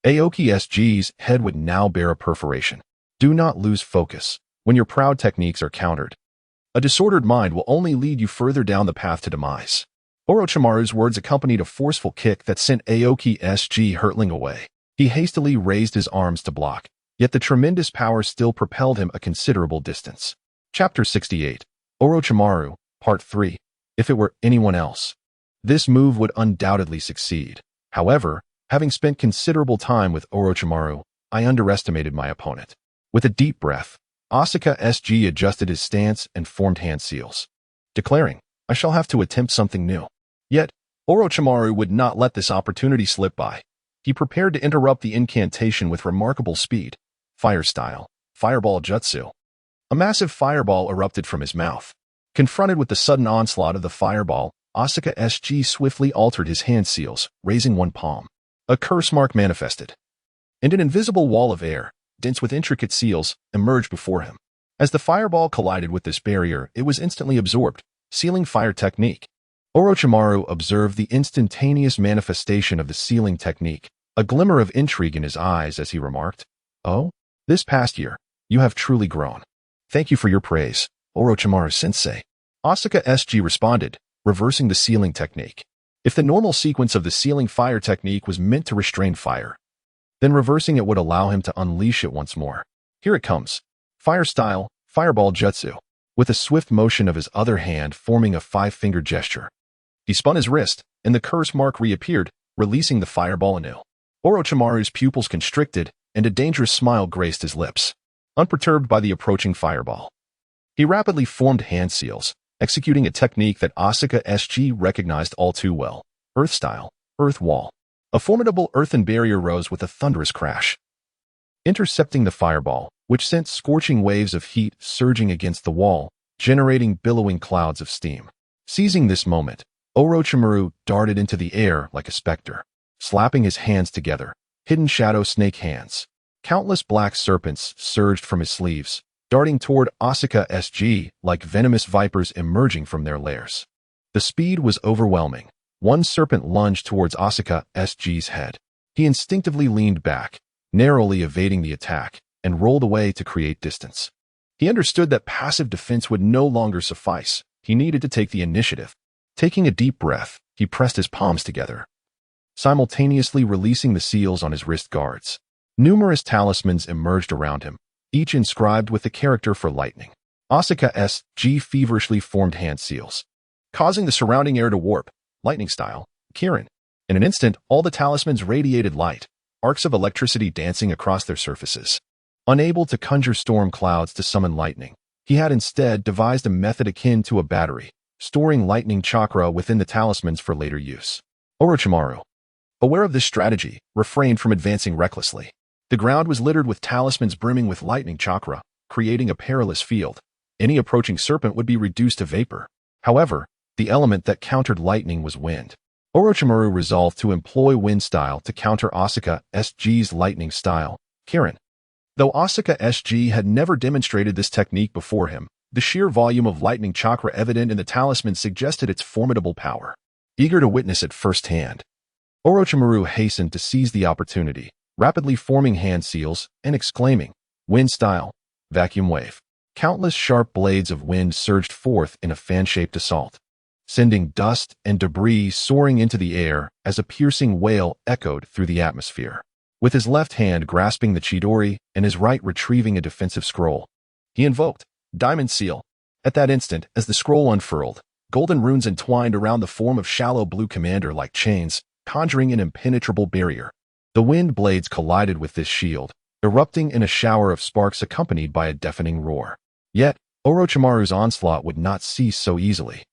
Aoki SG's head would now bear a perforation. Do not lose focus when your proud techniques are countered. A disordered mind will only lead you further down the path to demise. Orochimaru's words accompanied a forceful kick that sent Aoki SG hurtling away. He hastily raised his arms to block, yet the tremendous power still propelled him a considerable distance. Chapter 68. Orochimaru, Part 3. If it were anyone else, this move would undoubtedly succeed. However, having spent considerable time with Orochimaru, I underestimated my opponent. With a deep breath, Asuka SG adjusted his stance and formed hand seals, declaring, I shall have to attempt something new. Yet, Orochimaru would not let this opportunity slip by. He prepared to interrupt the incantation with remarkable speed. Fire style, fireball jutsu. A massive fireball erupted from his mouth. Confronted with the sudden onslaught of the fireball, Asuka SG swiftly altered his hand seals, raising one palm. A curse mark manifested, and an invisible wall of air, dense with intricate seals, emerged before him. As the fireball collided with this barrier, it was instantly absorbed, sealing fire technique. Orochimaru observed the instantaneous manifestation of the sealing technique, a glimmer of intrigue in his eyes as he remarked, Oh, this past year, you have truly grown. Thank you for your praise, Orochimaru-sensei. Asuka SG responded, reversing the sealing technique. If the normal sequence of the sealing fire technique was meant to restrain fire, then reversing it would allow him to unleash it once more. Here it comes. Fire style, fireball jutsu. With a swift motion of his other hand forming a 5-finger gesture, he spun his wrist, and the curse mark reappeared, releasing the fireball anew. Orochimaru's pupils constricted, and a dangerous smile graced his lips. Unperturbed by the approaching fireball, he rapidly formed hand seals, executing a technique that Asuka SG recognized all too well. Earth style, earth wall. A formidable earthen barrier rose with a thunderous crash, intercepting the fireball, which sent scorching waves of heat surging against the wall, generating billowing clouds of steam. Seizing this moment, Orochimaru darted into the air like a specter, slapping his hands together, hidden shadow snake hands. Countless black serpents surged from his sleeves, darting toward Asuka SG like venomous vipers emerging from their lairs. The speed was overwhelming. One serpent lunged towards Asuka SG's head. He instinctively leaned back, narrowly evading the attack, and rolled away to create distance. He understood that passive defense would no longer suffice. He needed to take the initiative. Taking a deep breath, he pressed his palms together, simultaneously releasing the seals on his wrist guards. Numerous talismans emerged around him, each inscribed with the character for lightning. Asuka SG feverishly formed hand seals, causing the surrounding air to warp, lightning style, Kirin. In an instant, all the talismans radiated light, arcs of electricity dancing across their surfaces. Unable to conjure storm clouds to summon lightning, he had instead devised a method akin to a battery, storing lightning chakra within the talismans for later use. Orochimaru, aware of this strategy, refrained from advancing recklessly. The ground was littered with talismans brimming with lightning chakra, creating a perilous field. Any approaching serpent would be reduced to vapor. However, the element that countered lightning was wind. Orochimaru resolved to employ wind style to counter Asuka SG's lightning style, Kirin. Though Asuka SG had never demonstrated this technique before him, the sheer volume of lightning chakra evident in the talisman suggested its formidable power. Eager to witness it firsthand, Orochimaru hastened to seize the opportunity, rapidly forming hand seals and exclaiming, "Wind style, vacuum wave." Countless sharp blades of wind surged forth in a fan-shaped assault, sending dust and debris soaring into the air as a piercing wail echoed through the atmosphere. With his left hand grasping the Chidori and his right retrieving a defensive scroll, he invoked Diamond Seal. At that instant, as the scroll unfurled, golden runes entwined around the form of Shallow Blue Commander like chains, conjuring an impenetrable barrier. The wind blades collided with this shield, erupting in a shower of sparks accompanied by a deafening roar. Yet, Orochimaru's onslaught would not cease so easily.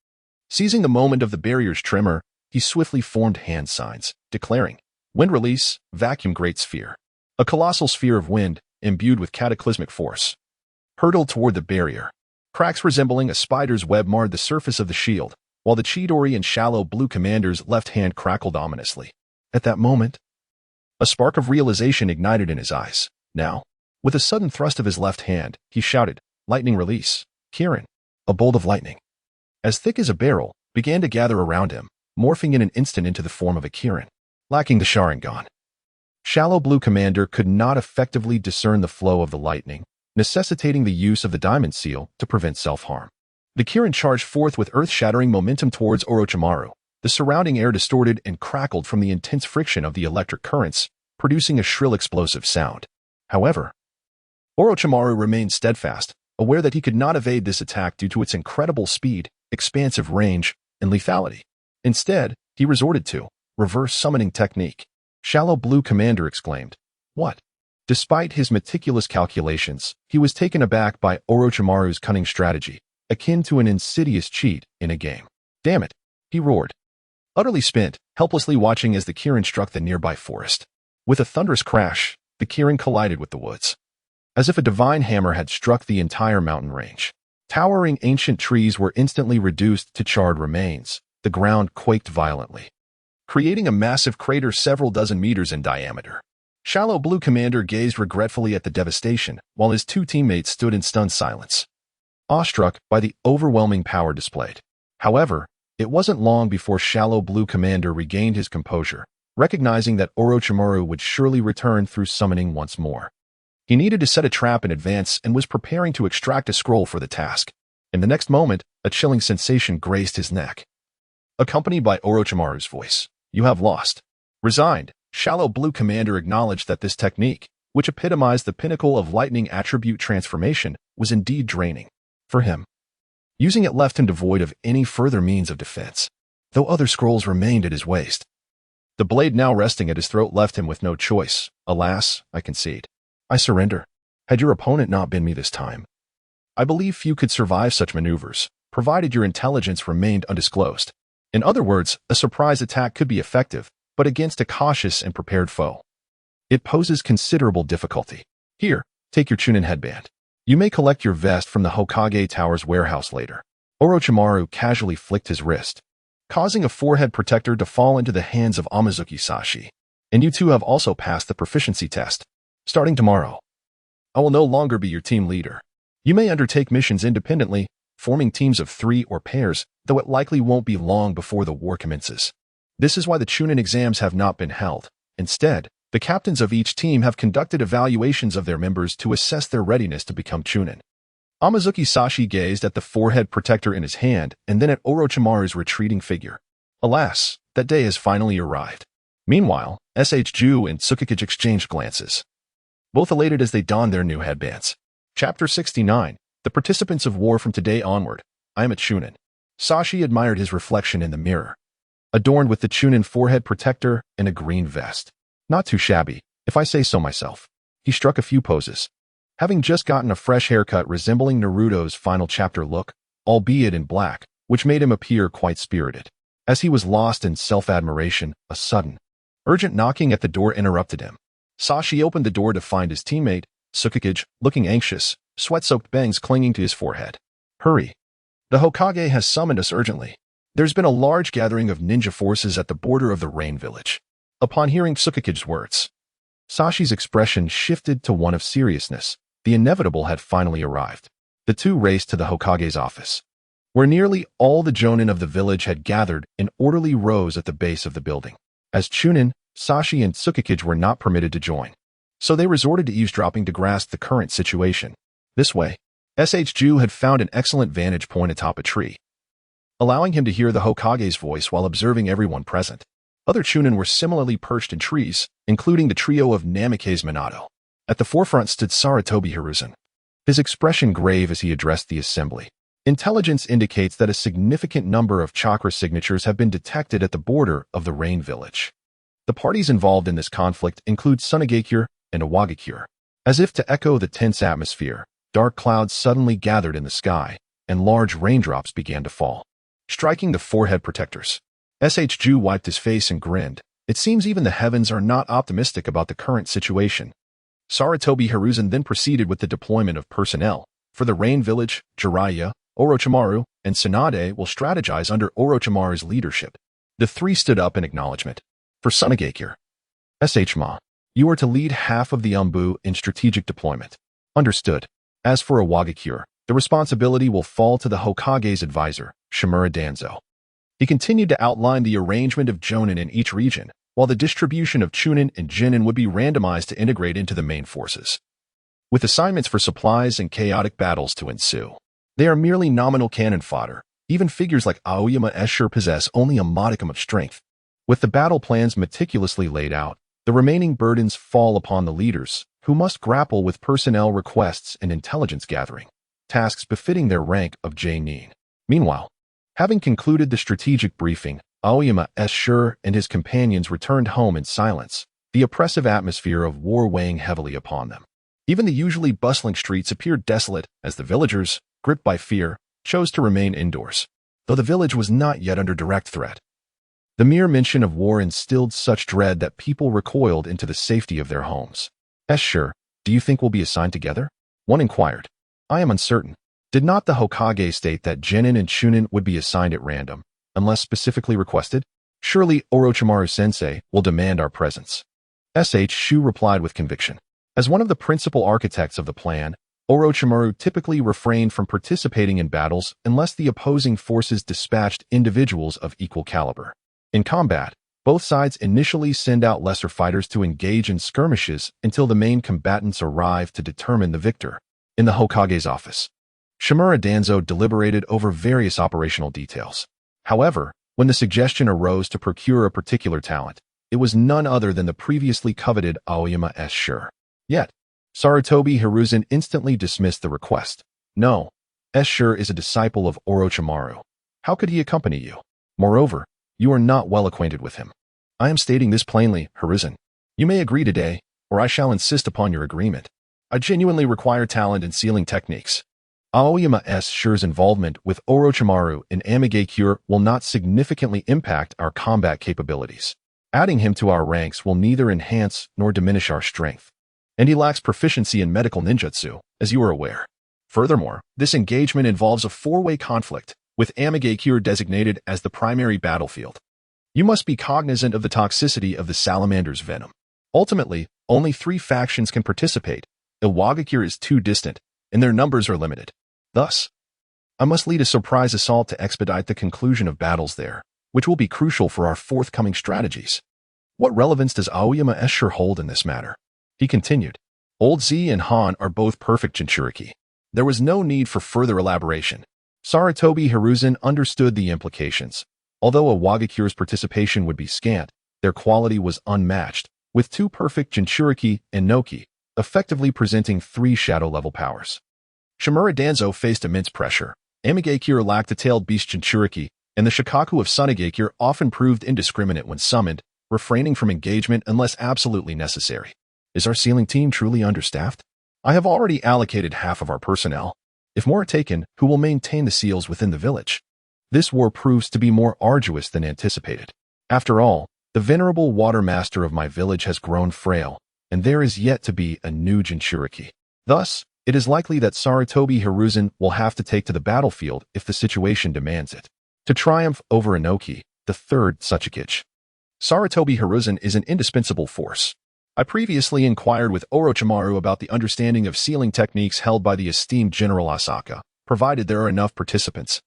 Seizing the moment of the barrier's tremor, he swiftly formed hand signs, declaring, "Wind release, vacuum great sphere." A colossal sphere of wind, imbued with cataclysmic force, hurtled toward the barrier. Cracks resembling a spider's web marred the surface of the shield, while the Chidori and Shallow Blue Commander's left hand crackled ominously. At that moment, a spark of realization ignited in his eyes. Now, with a sudden thrust of his left hand, he shouted, "Lightning release, Kirin." A bolt of lightning, as thick as a barrel, began to gather around him, morphing in an instant into the form of a Kirin. Lacking the Sharingan, Shallow Blue Commander could not effectively discern the flow of the lightning, necessitating the use of the Diamond Seal to prevent self-harm. The Kirin charged forth with earth-shattering momentum towards Orochimaru. The surrounding air distorted and crackled from the intense friction of the electric currents, producing a shrill explosive sound. However, Orochimaru remained steadfast, aware that he could not evade this attack due to its incredible speed, expansive range, and lethality. Instead, he resorted to reverse summoning technique. Shallow Blue Commander exclaimed, "What?" Despite his meticulous calculations, he was taken aback by Orochimaru's cunning strategy, akin to an insidious cheat in a game. "Damn it," he roared, utterly spent, helplessly watching as the Kirin struck the nearby forest. With a thunderous crash, the Kirin collided with the woods, as if a divine hammer had struck the entire mountain range. Towering ancient trees were instantly reduced to charred remains. The ground quaked violently, creating a massive crater several dozen meters in diameter. Shallow Blue Commander gazed regretfully at the devastation, while his two teammates stood in stunned silence, awestruck by the overwhelming power displayed. However, it wasn't long before Shallow Blue Commander regained his composure, recognizing that Orochimaru would surely return through summoning once more. He needed to set a trap in advance and was preparing to extract a scroll for the task. In the next moment, a chilling sensation grazed his neck, accompanied by Orochimaru's voice. "You have lost." Resigned, Shallow Blue Commander acknowledged that this technique, which epitomized the pinnacle of lightning attribute transformation, was indeed draining. For him, using it left him devoid of any further means of defense, though other scrolls remained at his waist. The blade now resting at his throat left him with no choice. "Alas, I concede. I surrender. Had your opponent not been me this time, I believe few could survive such maneuvers, provided your intelligence remained undisclosed." In other words, a surprise attack could be effective, but against a cautious and prepared foe, it poses considerable difficulty. "Here, take your Chunin headband. You may collect your vest from the Hokage Tower's warehouse later." Orochimaru casually flicked his wrist, causing a forehead protector to fall into the hands of Amazuki Sashi. "And you two have also passed the proficiency test. Starting tomorrow, I will no longer be your team leader. You may undertake missions independently, forming teams of 3 or pairs, though it likely won't be long before the war commences. This is why the Chunin exams have not been held. Instead, the captains of each team have conducted evaluations of their members to assess their readiness to become Chunin." Amazuki Sashi gazed at the forehead protector in his hand and then at Orochimaru's retreating figure. Alas, that day has finally arrived. Meanwhile, SHU and Tsukikage exchanged glances, both elated as they donned their new headbands. Chapter 69. The participants of war from today onward. I am a Chunin. Sashi admired his reflection in the mirror, adorned with the Chunin forehead protector and a green vest. Not too shabby, if I say so myself. He struck a few poses, having just gotten a fresh haircut resembling Naruto's final chapter look, albeit in black, which made him appear quite spirited. As he was lost in self-admiration, a sudden, urgent knocking at the door interrupted him. Sashi opened the door to find his teammate, Tsukikage, looking anxious, sweat-soaked bangs clinging to his forehead. "Hurry. The Hokage has summoned us urgently. There's been a large gathering of ninja forces at the border of the Rain Village." Upon hearing Tsukikage's words, Sashi's expression shifted to one of seriousness. The inevitable had finally arrived. The two raced to the Hokage's office, where nearly all the jonin of the village had gathered in orderly rows at the base of the building. As Chunin, Sashi and Tsukikage were not permitted to join, so they resorted to eavesdropping to grasp the current situation. This way, SHU had found an excellent vantage point atop a tree, allowing him to hear the Hokage's voice while observing everyone present. Other Chunin were similarly perched in trees, including the trio of Namikaze Minato. At the forefront stood Sarutobi Hiruzen, his expression grave as he addressed the assembly. Intelligence indicates that a significant number of chakra signatures have been detected at the border of the Rain Village. The parties involved in this conflict include Tsunegakure and Awagakure. As if to echo the tense atmosphere, dark clouds suddenly gathered in the sky, and large raindrops began to fall, striking the forehead protectors. SHU wiped his face and grinned. It seems even the heavens are not optimistic about the current situation. Sarutobi Hiruzen then proceeded with the deployment of personnel. For the Rain Village, Jiraiya, Orochimaru, and Tsunade will strategize under Orochimaru's leadership. The three stood up in acknowledgement. For Tsunegakure, SHMA, you are to lead half of the Umbu in strategic deployment. Understood. As for Awagakure, the responsibility will fall to the Hokage's advisor, Shimura Danzo. He continued to outline the arrangement of jonin in each region, while the distribution of chunin and jinin would be randomized to integrate into the main forces, with assignments for supplies and chaotic battles to ensue. They are merely nominal cannon fodder. Even figures like Aoyama Escher possess only a modicum of strength. With the battle plans meticulously laid out, the remaining burdens fall upon the leaders, who must grapple with personnel requests and intelligence gathering, tasks befitting their rank of J-Nin. Meanwhile, having concluded the strategic briefing, Aoyama Escher and his companions returned home in silence, the oppressive atmosphere of war weighing heavily upon them. Even the usually bustling streets appeared desolate as the villagers, gripped by fear, chose to remain indoors, though the village was not yet under direct threat. The mere mention of war instilled such dread that people recoiled into the safety of their homes. Escher, do you think we'll be assigned together? One inquired. I am uncertain. Did not the Hokage state that Genin and Chunin would be assigned at random, unless specifically requested? Surely Orochimaru-sensei will demand our presence. Shu replied with conviction. As one of the principal architects of the plan, Orochimaru typically refrained from participating in battles unless the opposing forces dispatched individuals of equal caliber. In combat, both sides initially send out lesser fighters to engage in skirmishes until the main combatants arrive to determine the victor. In the Hokage's office, Shimura Danzo deliberated over various operational details. However, when the suggestion arose to procure a particular talent, it was none other than the previously coveted Aoyama Escher. Yet, Sarutobi Hiruzen instantly dismissed the request. No, Escher is a disciple of Orochimaru. How could he accompany you? Moreover, you are not well acquainted with him. I am stating this plainly, Hiruzen. You may agree today, or I shall insist upon your agreement. I genuinely require talent in sealing techniques. Aoyama Escher's involvement with Orochimaru in Amigakure will not significantly impact our combat capabilities. Adding him to our ranks will neither enhance nor diminish our strength. And he lacks proficiency in medical ninjutsu, as you are aware. Furthermore, this engagement involves a four-way conflict, with Amigakure designated as the primary battlefield. You must be cognizant of the toxicity of the salamander's venom. Ultimately, only 3 factions can participate. Iwagakure is too distant, and their numbers are limited. Thus, I must lead a surprise assault to expedite the conclusion of battles there, which will be crucial for our forthcoming strategies. What relevance does Aoyama Escher hold in this matter? He continued. Old Z and Han are both perfect Jinchuriki. There was no need for further elaboration. Sarutobi Hiruzen understood the implications. Although Awagakure's participation would be scant, their quality was unmatched, with 2 perfect Jinchuriki and Noki, effectively presenting 3 shadow-level powers. Shimura Danzo faced immense pressure. Amigakure lacked a tailed beast Jinchuriki, and the Shikaku of Tsunegakure often proved indiscriminate when summoned, refraining from engagement unless absolutely necessary. Is our sealing team truly understaffed? I have already allocated half of our personnel. If more are taken, who will maintain the seals within the village? This war proves to be more arduous than anticipated. After all, the venerable water master of my village has grown frail, and there is yet to be a new Jinchuriki. Thus, it is likely that Sarutobi Hiruzen will have to take to the battlefield if the situation demands it, to triumph over Inoki, the 3rd Tsukikage. Sarutobi Hiruzen is an indispensable force. I previously inquired with Orochimaru about the understanding of sealing techniques held by the esteemed General Asaka, provided there are enough participants.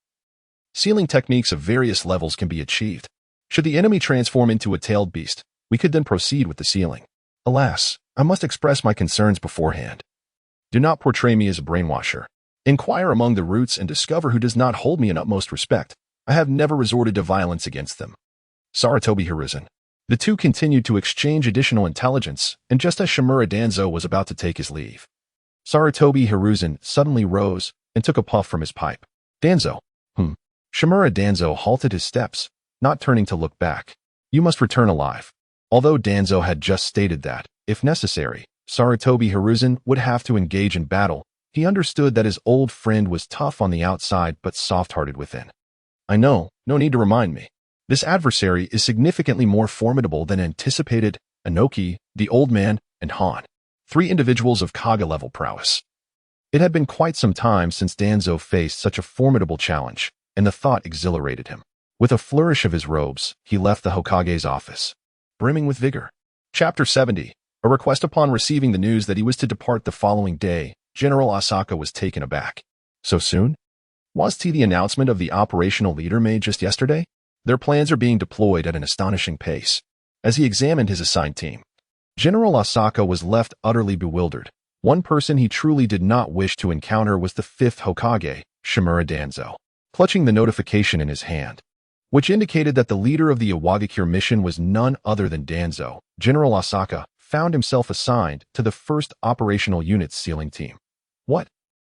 Sealing techniques of various levels can be achieved. Should the enemy transform into a tailed beast, we could then proceed with the sealing. Alas, I must express my concerns beforehand. Do not portray me as a brainwasher. Inquire among the roots and discover who does not hold me in utmost respect. I have never resorted to violence against them. Sarutobi Hiruzen. The two continued to exchange additional intelligence, and just as Shimura Danzo was about to take his leave, Sarutobi Hiruzen suddenly rose and took a puff from his pipe. Danzo. Shimura Danzo halted his steps, not turning to look back. You must return alive. Although Danzo had just stated that, if necessary, Sarutobi Hiruzen would have to engage in battle, he understood that his old friend was tough on the outside but soft-hearted within. I know, no need to remind me. This adversary is significantly more formidable than anticipated. Inoki, the old man, and Han. 3 individuals of Kaga-level prowess. It had been quite some time since Danzo faced such a formidable challenge, and the thought exhilarated him. With a flourish of his robes, he left the Hokage's office, brimming with vigor. Chapter 70. A request. Upon receiving the news that he was to depart the following day, General Asaka was taken aback. So soon? Was the announcement of the operational leader made just yesterday? Their plans are being deployed at an astonishing pace. As he examined his assigned team, General Asaka was left utterly bewildered. One person he truly did not wish to encounter was the 5th Hokage, Shimura Danzo. Clutching the notification in his hand, which indicated that the leader of the Iwagakure mission was none other than Danzo, General Asaka found himself assigned to the 1st Operational Unit's sealing team. What?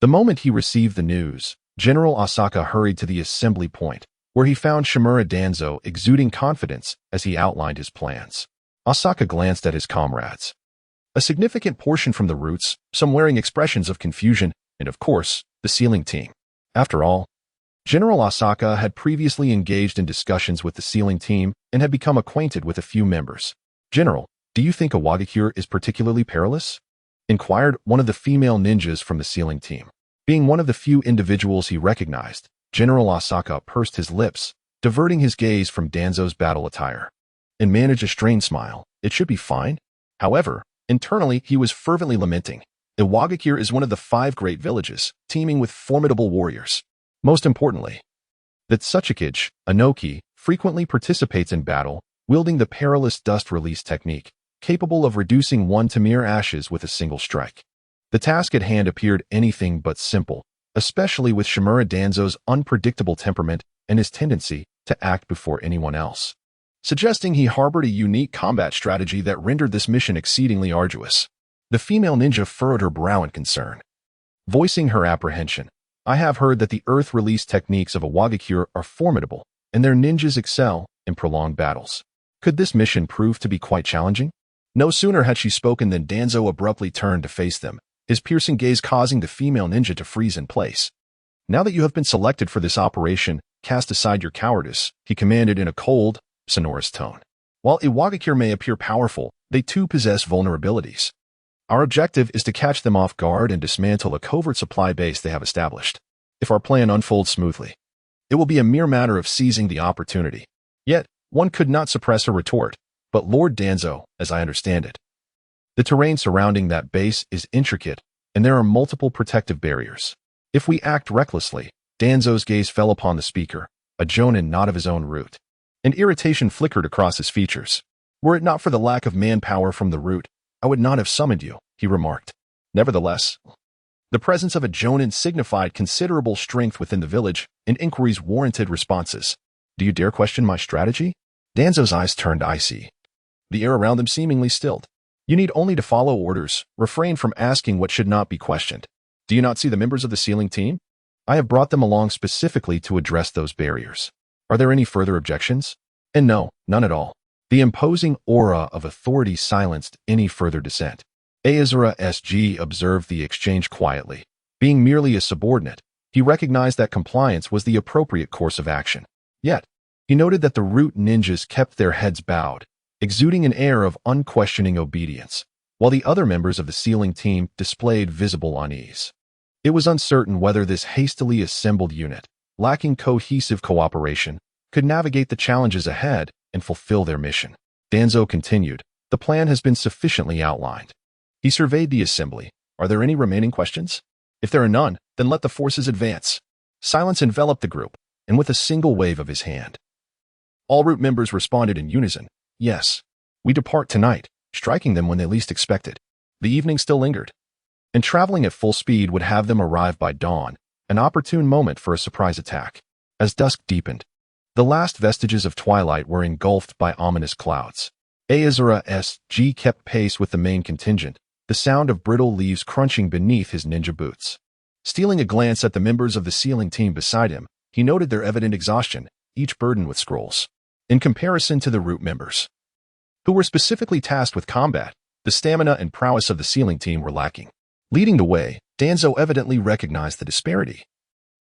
The moment he received the news, General Asaka hurried to the assembly point, where he found Shimura Danzo exuding confidence as he outlined his plans. Asaka glanced at his comrades. A significant portion from the roots, some wearing expressions of confusion, and of course, the sealing team. After all, General Asaka had previously engaged in discussions with the sealing team and had become acquainted with a few members. General, do you think Iwagakure is particularly perilous? Inquired one of the female ninjas from the sealing team. Being one of the few individuals he recognized, General Asaka pursed his lips, diverting his gaze from Danzo's battle attire, and managed a strained smile. It should be fine. However, internally he was fervently lamenting. Iwagakure is one of the 5 great villages, teeming with formidable warriors. Most importantly, that Tsuchikage, Inoki, frequently participates in battle, wielding the perilous dust release technique, capable of reducing one to mere ashes with a single strike. The task at hand appeared anything but simple, especially with Shimura Danzo's unpredictable temperament and his tendency to act before anyone else, suggesting he harbored a unique combat strategy that rendered this mission exceedingly arduous. The female ninja furrowed her brow in concern, voicing her apprehension. I have heard that the earth release techniques of Iwagakure are formidable, and their ninjas excel in prolonged battles. Could this mission prove to be quite challenging? No sooner had she spoken than Danzo abruptly turned to face them, his piercing gaze causing the female ninja to freeze in place. Now that you have been selected for this operation, cast aside your cowardice, he commanded in a cold, sonorous tone. While Iwagakure may appear powerful, they too possess vulnerabilities. Our objective is to catch them off guard and dismantle a covert supply base they have established. If our plan unfolds smoothly, it will be a mere matter of seizing the opportunity. Yet, one could not suppress a retort. But Lord Danzo, as I understand it, the terrain surrounding that base is intricate, and there are multiple protective barriers. If we act recklessly, Danzo's gaze fell upon the speaker, a jonin not of his own root. And irritation flickered across his features. Were it not for the lack of manpower from the root, I would not have summoned you, he remarked. Nevertheless, the presence of a jonin signified considerable strength within the village, and inquiries warranted responses. Do you dare question my strategy? Danzo's eyes turned icy, the air around them seemingly stilled. You need only to follow orders, refrain from asking what should not be questioned. Do you not see the members of the sealing team? I have brought them along specifically to address those barriers. Are there any further objections? And no, none at all. The imposing aura of authority silenced any further dissent. Aizura SG observed the exchange quietly. Being merely a subordinate, he recognized that compliance was the appropriate course of action. Yet, he noted that the root ninjas kept their heads bowed, exuding an air of unquestioning obedience, while the other members of the sealing team displayed visible unease. It was uncertain whether this hastily assembled unit, lacking cohesive cooperation, could navigate the challenges ahead and fulfill their mission. Danzo continued, The plan has been sufficiently outlined. He surveyed the assembly. Are there any remaining questions? If there are none, then let the forces advance. Silence enveloped the group, and with a single wave of his hand, all root members responded in unison. Yes. We depart tonight, striking them when they least expected. The evening still lingered, and traveling at full speed would have them arrive by dawn, an opportune moment for a surprise attack. As dusk deepened, the last vestiges of twilight were engulfed by ominous clouds. Aozora S.G. kept pace with the main contingent, the sound of brittle leaves crunching beneath his ninja boots. Stealing a glance at the members of the sealing team beside him, he noted their evident exhaustion, each burdened with scrolls. In comparison to the root members, who were specifically tasked with combat, the stamina and prowess of the sealing team were lacking. Leading the way, Danzo evidently recognized the disparity.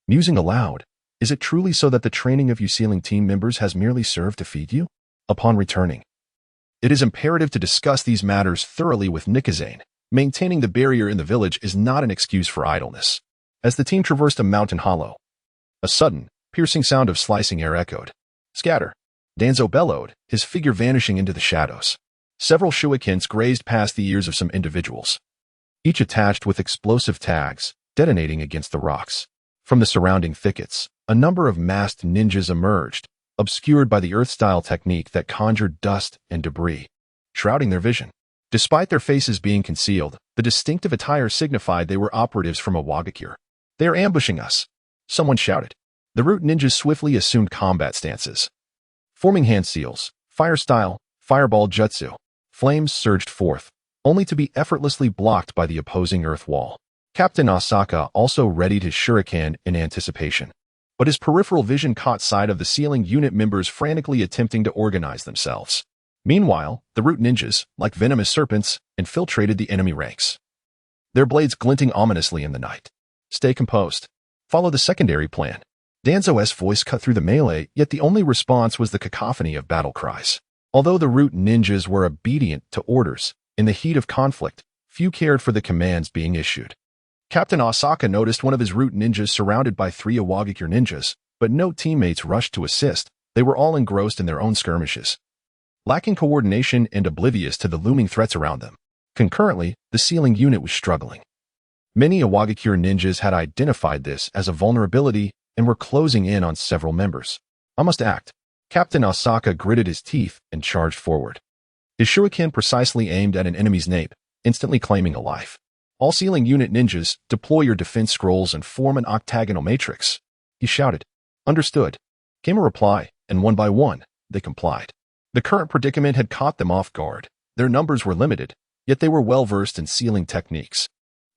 Musing aloud, is it truly so that the training of you sealing team members has merely served to feed you? Upon returning, it is imperative to discuss these matters thoroughly with Nikazane. Maintaining the barrier in the village is not an excuse for idleness. As the team traversed a mountain hollow, a sudden, piercing sound of slicing air echoed. Scatter! Danzo bellowed, his figure vanishing into the shadows. Several shurikens grazed past the ears of some individuals, each attached with explosive tags, detonating against the rocks. From the surrounding thickets, a number of masked ninjas emerged, obscured by the earth-style technique that conjured dust and debris, shrouding their vision. Despite their faces being concealed, the distinctive attire signified they were operatives from a Wagakure. They are ambushing us, someone shouted. The root ninjas swiftly assumed combat stances, forming hand seals, fire-style, fireball jutsu. Flames surged forth, only to be effortlessly blocked by the opposing earth wall. Captain Asaka also readied his shuriken in anticipation, but his peripheral vision caught sight of the sealing unit members frantically attempting to organize themselves. Meanwhile, the root ninjas, like venomous serpents, infiltrated the enemy ranks, their blades glinting ominously in the night. Stay composed. Follow the secondary plan. Danzo's voice cut through the melee, yet the only response was the cacophony of battle cries. Although the root ninjas were obedient to orders, in the heat of conflict, few cared for the commands being issued. Captain Asaka noticed one of his root ninjas surrounded by 3 Awagakure ninjas, but no teammates rushed to assist. They were all engrossed in their own skirmishes, lacking coordination and oblivious to the looming threats around them. Concurrently, the sealing unit was struggling. Many Awagakure ninjas had identified this as a vulnerability and were closing in on several members. I must act. Captain Asaka gritted his teeth and charged forward. His shuriken precisely aimed at an enemy's nape, instantly claiming a life. All sealing unit ninjas, deploy your defense scrolls and form an octagonal matrix. He shouted. Understood. Came a reply, and one by one, they complied. The current predicament had caught them off guard. Their numbers were limited, yet they were well-versed in sealing techniques.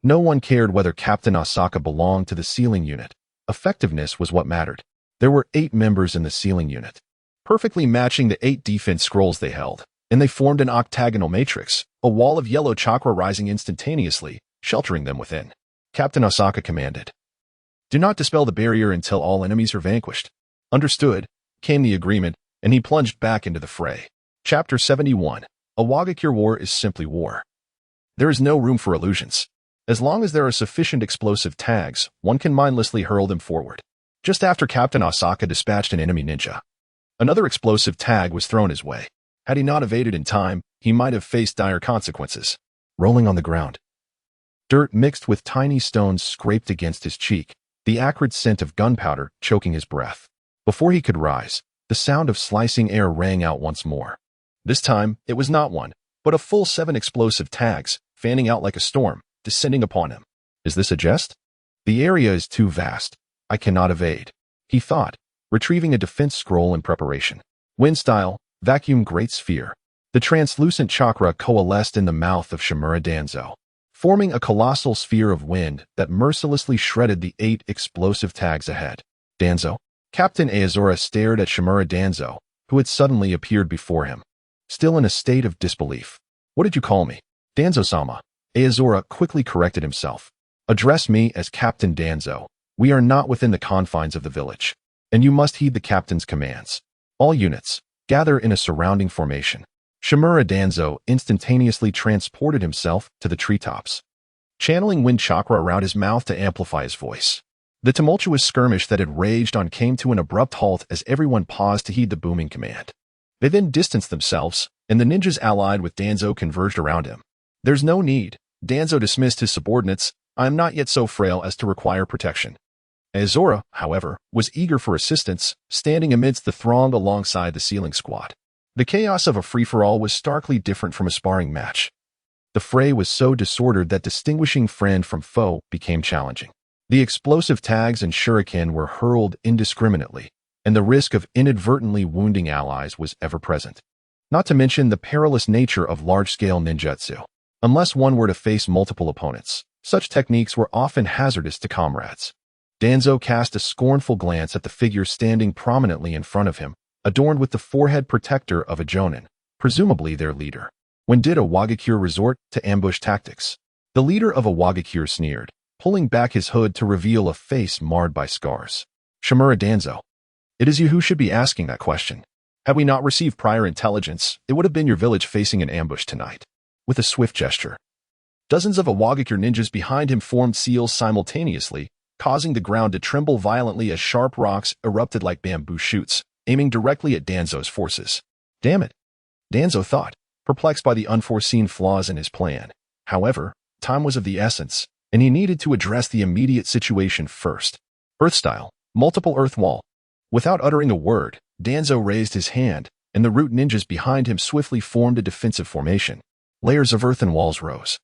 No one cared whether Captain Asaka belonged to the sealing unit. Effectiveness was what mattered. There were 8 members in the sealing unit, perfectly matching the 8 defense scrolls they held, and they formed an octagonal matrix, a wall of yellow chakra rising instantaneously, sheltering them within. Captain Asaka commanded. Do not dispel the barrier until all enemies are vanquished. Understood, came the agreement, and he plunged back into the fray. Chapter 71. A Wagakure war is simply war. There is no room for illusions. As long as there are sufficient explosive tags, one can mindlessly hurl them forward. Just after Captain Asaka dispatched an enemy ninja, another explosive tag was thrown his way. Had he not evaded in time, he might have faced dire consequences. Rolling on the ground, dirt mixed with tiny stones scraped against his cheek, the acrid scent of gunpowder choking his breath. Before he could rise, the sound of slicing air rang out once more. This time, it was not one, but a full 7 explosive tags, fanning out like a storm, descending upon him. Is this a jest? The area is too vast. I cannot evade, he thought, retrieving a defense scroll in preparation. Wind style, vacuum great sphere. The translucent chakra coalesced in the mouth of Shimura Danzo, forming a colossal sphere of wind that mercilessly shredded the 8 explosive tags ahead. Danzo? Captain Aozora stared at Shimura Danzo, who had suddenly appeared before him, still in a state of disbelief. What did you call me? Danzo-sama. Aozora quickly corrected himself. Address me as Captain Danzo. We are not within the confines of the village, and you must heed the captain's commands. All units, gather in a surrounding formation. Shimura Danzo instantaneously transported himself to the treetops, channeling wind chakra around his mouth to amplify his voice. The tumultuous skirmish that had raged on came to an abrupt halt as everyone paused to heed the booming command. They then distanced themselves, and the ninjas allied with Danzo converged around him. There's no need. Danzo dismissed his subordinates. I am not yet so frail as to require protection. Azora, however, was eager for assistance, standing amidst the throng alongside the sealing squad. The chaos of a free-for-all was starkly different from a sparring match. The fray was so disordered that distinguishing friend from foe became challenging. The explosive tags and shuriken were hurled indiscriminately, and the risk of inadvertently wounding allies was ever present. Not to mention the perilous nature of large-scale ninjutsu. Unless one were to face multiple opponents, such techniques were often hazardous to comrades. Danzo cast a scornful glance at the figure standing prominently in front of him, adorned with the forehead protector of a jonin, presumably their leader. When did a Wagakure resort to ambush tactics? The leader of a Wagakure sneered, pulling back his hood to reveal a face marred by scars. Shimura Danzo. It is you who should be asking that question. Had we not received prior intelligence, it would have been your village facing an ambush tonight. With a swift gesture, dozens of Wagakure ninjas behind him formed seals simultaneously, causing the ground to tremble violently as sharp rocks erupted like bamboo shoots, aiming directly at Danzo's forces. Damn it, Danzo thought, perplexed by the unforeseen flaws in his plan. However, time was of the essence, and he needed to address the immediate situation first. Earth style, multiple earth wall. Without uttering a word, Danzo raised his hand, and the root ninjas behind him swiftly formed a defensive formation. Layers of earthen walls rose,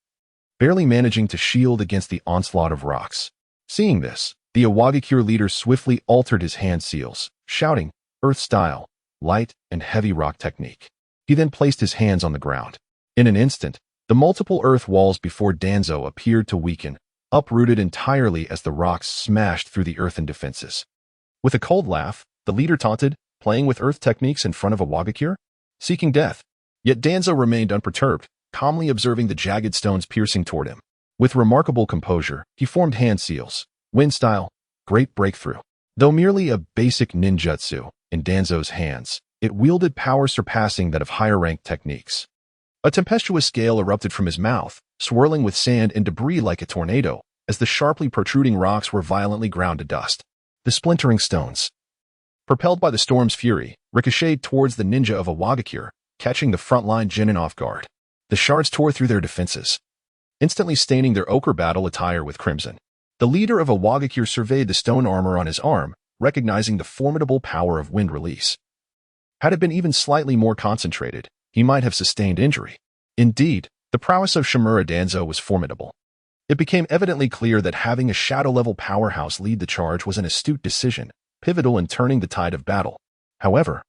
barely managing to shield against the onslaught of rocks. Seeing this, the Wagakure leader swiftly altered his hand seals, shouting, Earth style, light and heavy rock technique. He then placed his hands on the ground. In an instant, the multiple earth walls before Danzo appeared to weaken, uprooted entirely as the rocks smashed through the earthen defenses. With a cold laugh, the leader taunted, playing with earth techniques in front of a Wagakure, seeking death. Yet Danzo remained unperturbed, calmly observing the jagged stones piercing toward him. With remarkable composure, he formed hand seals, wind style, great breakthrough. Though merely a basic ninjutsu, in Danzo's hands, it wielded power surpassing that of higher-ranked techniques. A tempestuous gale erupted from his mouth, swirling with sand and debris like a tornado, as the sharply protruding rocks were violently ground to dust. The splintering stones, propelled by the storm's fury, ricocheted towards the ninja of a Wagakure, catching the frontline genin off guard. The shards tore through their defenses, instantly staining their ochre battle attire with crimson. The leader of a Wagakure surveyed the stone armor on his arm, recognizing the formidable power of wind release. Had it been even slightly more concentrated, he might have sustained injury. Indeed, the prowess of Shimura Danzo was formidable. It became evidently clear that having a shadow-level powerhouse lead the charge was an astute decision, pivotal in turning the tide of battle. However,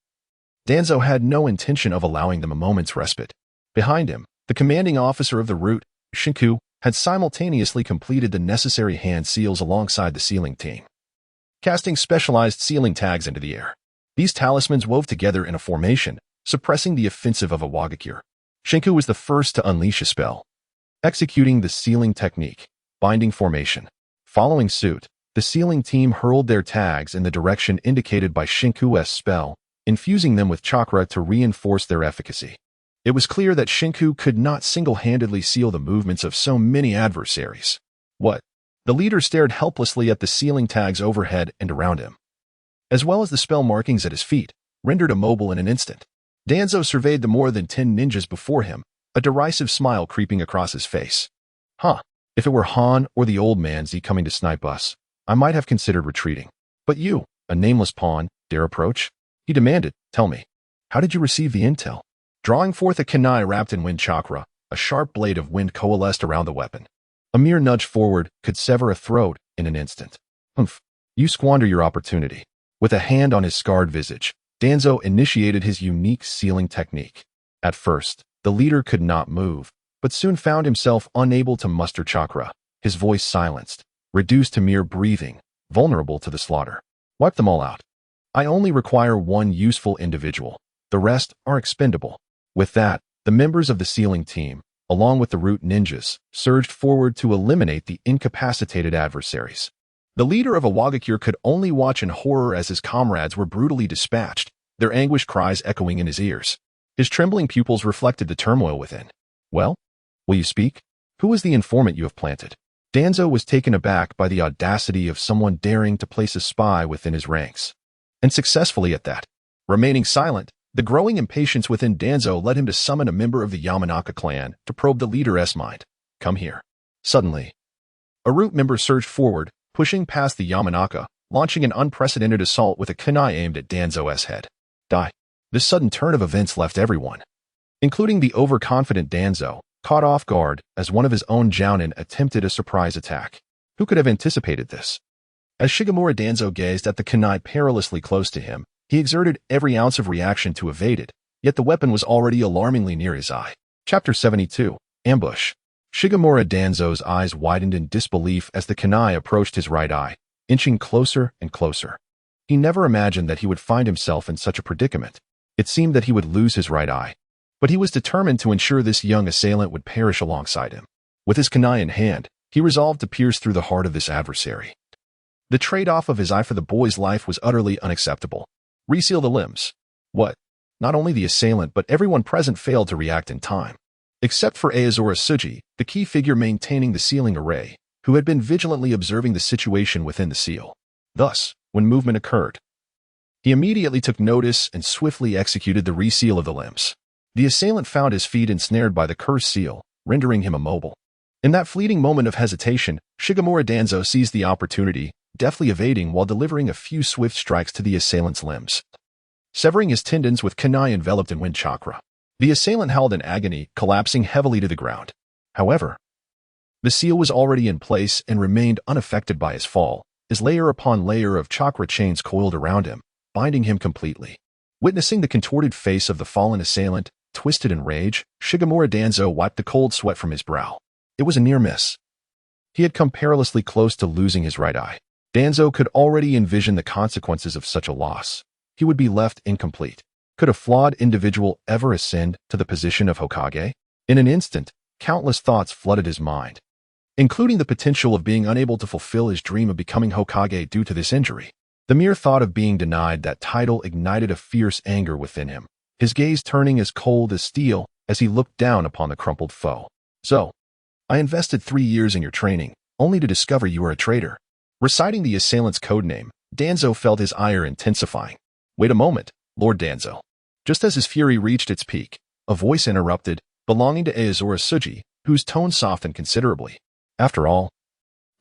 Danzo had no intention of allowing them a moment's respite. Behind him, the commanding officer of the route, Shinku, had simultaneously completed the necessary hand seals alongside the sealing team, casting specialized sealing tags into the air. These talismans wove together in a formation, suppressing the offensive of a Wagakure. Shinku was the first to unleash a spell, executing the sealing technique, binding formation. Following suit, the sealing team hurled their tags in the direction indicated by Shinku's spell, infusing them with chakra to reinforce their efficacy. It was clear that Shinku could not single-handedly seal the movements of so many adversaries. What? The leader stared helplessly at the sealing tags overhead and around him, as well as the spell markings at his feet, rendered immobile in an instant. Danzo surveyed the more than 10 ninjas before him, a derisive smile creeping across his face. If it were Han or the old man Z coming to snipe us, I might have considered retreating. But you, a nameless pawn, dare approach? He demanded, tell me, how did you receive the intel? Drawing forth a kunai wrapped in wind chakra, a sharp blade of wind coalesced around the weapon. A mere nudge forward could sever a throat in an instant. You squander your opportunity. With a hand on his scarred visage, Danzo initiated his unique sealing technique. At first, the leader could not move, but soon found himself unable to muster chakra, his voice silenced, reduced to mere breathing, vulnerable to the slaughter. Wipe them all out. I only require one useful individual. The rest are expendable. With that, the members of the sealing team, along with the root ninjas, surged forward to eliminate the incapacitated adversaries. The leader of a Wagakure could only watch in horror as his comrades were brutally dispatched, their anguished cries echoing in his ears. His trembling pupils reflected the turmoil within. Well, will you speak? Who is the informant you have planted? Danzo was taken aback by the audacity of someone daring to place a spy within his ranks. And successfully at that. Remaining silent, The growing impatience within Danzo led him to summon a member of the Yamanaka clan to probe the leader's mind. Come here. Suddenly, a root member surged forward, pushing past the Yamanaka, launching an unprecedented assault with a kunai aimed at Danzo's head. Die. This sudden turn of events left everyone, including the overconfident Danzo, caught off guard as one of his own jounin attempted a surprise attack. Who could have anticipated this? As Shigemura Danzo gazed at the kunai perilously close to him, he exerted every ounce of reaction to evade it, yet the weapon was already alarmingly near his eye. Chapter 72. Ambush. Shigemura Danzo's eyes widened in disbelief as the kunai approached his right eye, inching closer and closer. He never imagined that he would find himself in such a predicament. It seemed that he would lose his right eye, but he was determined to ensure this young assailant would perish alongside him. With his kunai in hand, he resolved to pierce through the heart of this adversary. The trade-off of his eye for the boy's life was utterly unacceptable. Reseal the limbs. What? Not only the assailant but everyone present failed to react in time. Except for Orochimaru, the key figure maintaining the sealing array, who had been vigilantly observing the situation within the seal. Thus, when movement occurred, he immediately took notice and swiftly executed the reseal of the limbs. The assailant found his feet ensnared by the cursed seal, rendering him immobile. In that fleeting moment of hesitation, Shigemura Danzo seized the opportunity, deftly evading while delivering a few swift strikes to the assailant's limbs, severing his tendons with kunai enveloped in wind chakra. The assailant howled in agony, collapsing heavily to the ground. However, the seal was already in place and remained unaffected by his fall, as layer upon layer of chakra chains coiled around him, binding him completely. Witnessing the contorted face of the fallen assailant, twisted in rage, Shigemura Danzo wiped the cold sweat from his brow. It was a near miss. He had come perilously close to losing his right eye. Danzo could already envision the consequences of such a loss. He would be left incomplete. Could a flawed individual ever ascend to the position of Hokage? In an instant, countless thoughts flooded his mind, including the potential of being unable to fulfill his dream of becoming Hokage due to this injury. The mere thought of being denied that title ignited a fierce anger within him, his gaze turning as cold as steel as he looked down upon the crumpled foe. So, I invested 3 years in your training, only to discover you were a traitor. Reciting the assailant's codename, Danzo felt his ire intensifying. Wait a moment, Lord Danzo. Just as his fury reached its peak, a voice interrupted, belonging to Orochimaru, whose tone softened considerably. After all,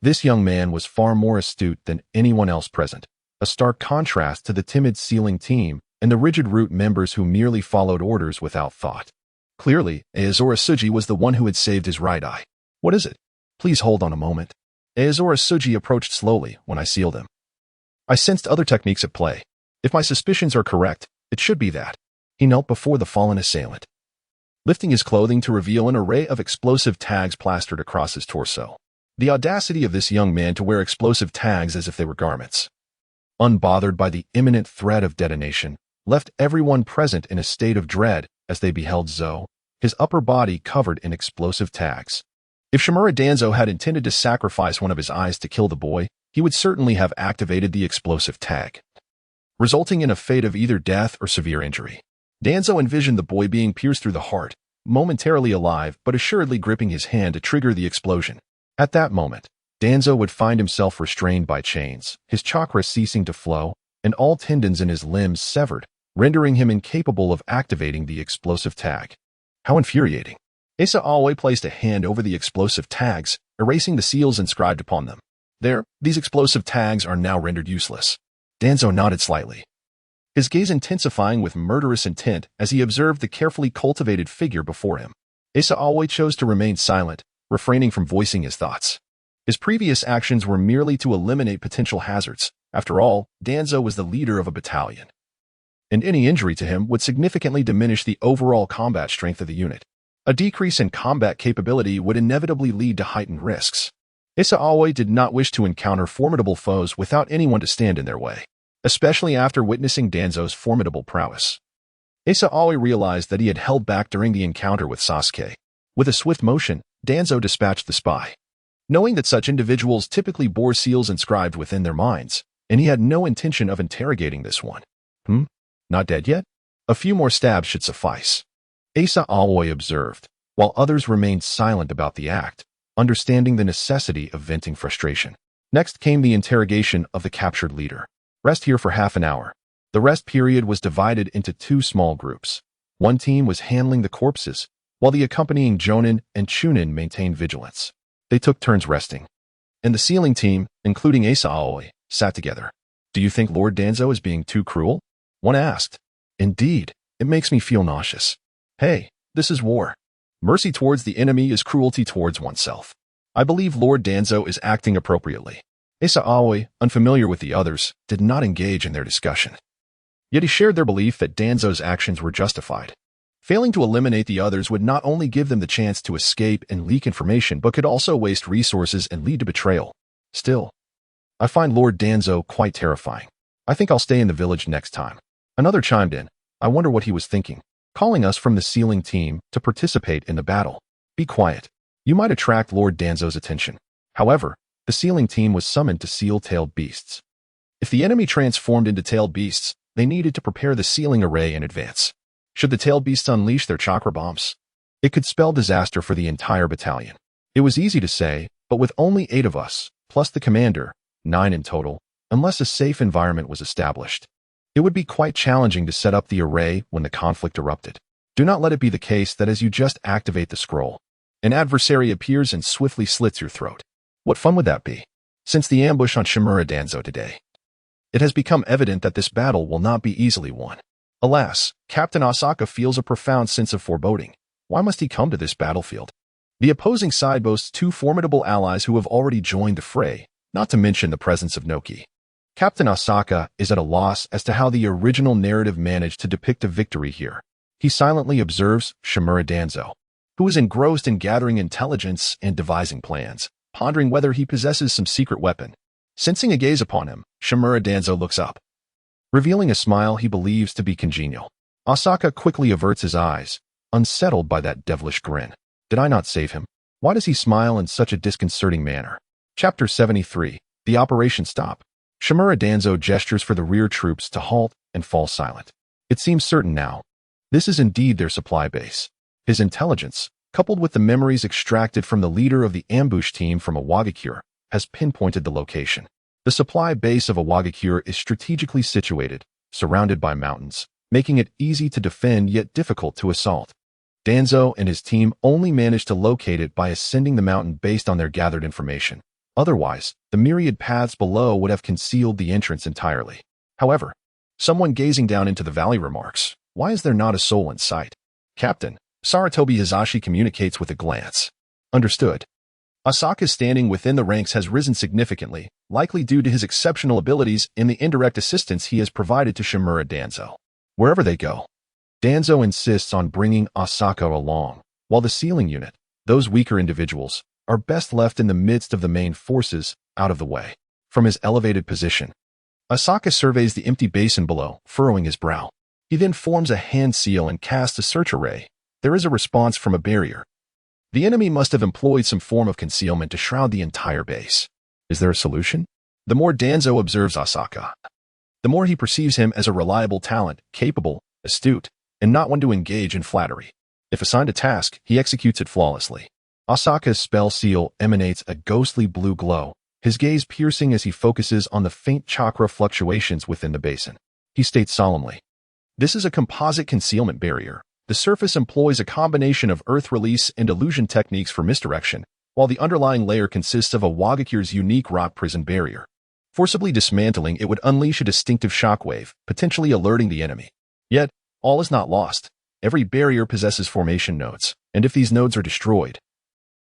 this young man was far more astute than anyone else present, a stark contrast to the timid sealing team and the rigid root members who merely followed orders without thought. Clearly, Orochimaru was the one who had saved his right eye. What is it? Please hold on a moment. Orochimaru approached slowly when I sealed him. I sensed other techniques at play. If my suspicions are correct, it should be that. He knelt before the fallen assailant, lifting his clothing to reveal an array of explosive tags plastered across his torso. The audacity of this young man to wear explosive tags as if they were garments, unbothered by the imminent threat of detonation, left everyone present in a state of dread as they beheld Zo, his upper body covered in explosive tags. If Shigemura Danzo had intended to sacrifice one of his eyes to kill the boy, he would certainly have activated the explosive tag, resulting in a fate of either death or severe injury. Danzo envisioned the boy being pierced through the heart, momentarily alive but assuredly gripping his hand to trigger the explosion. At that moment, Danzo would find himself restrained by chains, his chakra ceasing to flow, and all tendons in his limbs severed, rendering him incapable of activating the explosive tag. How infuriating. Asa Aoi placed a hand over the explosive tags, erasing the seals inscribed upon them. There, these explosive tags are now rendered useless. Danzo nodded slightly, his gaze intensifying with murderous intent as he observed the carefully cultivated figure before him. Asa Aoi chose to remain silent, refraining from voicing his thoughts. His previous actions were merely to eliminate potential hazards. After all, Danzo was the leader of a battalion, and any injury to him would significantly diminish the overall combat strength of the unit. A decrease in combat capability would inevitably lead to heightened risks. Asa Aoi did not wish to encounter formidable foes without anyone to stand in their way, especially after witnessing Danzo's formidable prowess. Asa Aoi realized that he had held back during the encounter with Sasuke. With a swift motion, Danzo dispatched the spy. Knowing that such individuals typically bore seals inscribed within their minds, and he had no intention of interrogating this one. Not dead yet? A few more stabs should suffice, Asa Aoi observed, while others remained silent about the act, understanding the necessity of venting frustration. Next came the interrogation of the captured leader. Rest here for half an hour. The rest period was divided into two small groups. One team was handling the corpses, while the accompanying Jonin and Chunin maintained vigilance. They took turns resting. And the sealing team, including Asa Aoi, sat together. "Do you think Lord Danzo is being too cruel?" one asked. "Indeed, it makes me feel nauseous. Hey, this is war. Mercy towards the enemy is cruelty towards oneself. I believe Lord Danzo is acting appropriately." Asa Aoi, unfamiliar with the others, did not engage in their discussion. Yet he shared their belief that Danzo's actions were justified. Failing to eliminate the others would not only give them the chance to escape and leak information, but could also waste resources and lead to betrayal. Still, I find Lord Danzo quite terrifying. I think I'll stay in the village next time. Another chimed in. I wonder what he was thinking, calling us from the sealing team to participate in the battle. Be quiet. You might attract Lord Danzo's attention. However, the sealing team was summoned to seal tailed beasts. If the enemy transformed into tailed beasts, they needed to prepare the sealing array in advance. Should the tailed beasts unleash their chakra bombs, it could spell disaster for the entire battalion. It was easy to say, but with only 8 of us, plus the commander, 9 in total, unless a safe environment was established, it would be quite challenging to set up the array when the conflict erupted. Do not let it be the case that as you just activate the scroll, an adversary appears and swiftly slits your throat. What fun would that be? Since the ambush on Shimura Danzo today, it has become evident that this battle will not be easily won. Alas, Captain Asaka feels a profound sense of foreboding. Why must he come to this battlefield? The opposing side boasts 2 formidable allies who have already joined the fray, not to mention the presence of Noki. Captain Asaka is at a loss as to how the original narrative managed to depict a victory here. He silently observes Shimura Danzo, who is engrossed in gathering intelligence and devising plans, pondering whether he possesses some secret weapon. Sensing a gaze upon him, Shimura Danzo looks up, revealing a smile he believes to be congenial. Asaka quickly averts his eyes, unsettled by that devilish grin. Did I not save him? Why does he smile in such a disconcerting manner? Chapter 73. The Operation Stop. Shimura Danzo gestures for the rear troops to halt and fall silent. It seems certain now. This is indeed their supply base. His intelligence, coupled with the memories extracted from the leader of the ambush team from Awagakure, has pinpointed the location. The supply base of Awagakure is strategically situated, surrounded by mountains, making it easy to defend yet difficult to assault. Danzo and his team only managed to locate it by ascending the mountain based on their gathered information. Otherwise, the myriad paths below would have concealed the entrance entirely. However, someone gazing down into the valley remarks, "Why is there not a soul in sight?" "Captain," Saratobi Hizashi communicates with a glance. "Understood." Asaka's standing within the ranks has risen significantly, likely due to his exceptional abilities and the indirect assistance he has provided to Shimura Danzo. Wherever they go, Danzo insists on bringing Asaka along, while the sealing unit, those weaker individuals, are best left in the midst of the main forces, out of the way. From his elevated position, Asaka surveys the empty basin below, furrowing his brow. He then forms a hand seal and casts a search array. There is a response from a barrier. The enemy must have employed some form of concealment to shroud the entire base. Is there a solution? The more Danzo observes Asaka, the more he perceives him as a reliable talent, capable, astute, and not one to engage in flattery. If assigned a task, he executes it flawlessly. Asaka's spell seal emanates a ghostly blue glow, his gaze piercing as he focuses on the faint chakra fluctuations within the basin. He states solemnly, "This is a composite concealment barrier. The surface employs a combination of earth release and illusion techniques for misdirection, while the underlying layer consists of a Wagakure's unique rock prison barrier. Forcibly dismantling it would unleash a distinctive shockwave, potentially alerting the enemy. Yet, all is not lost. Every barrier possesses formation nodes, and if these nodes are destroyed,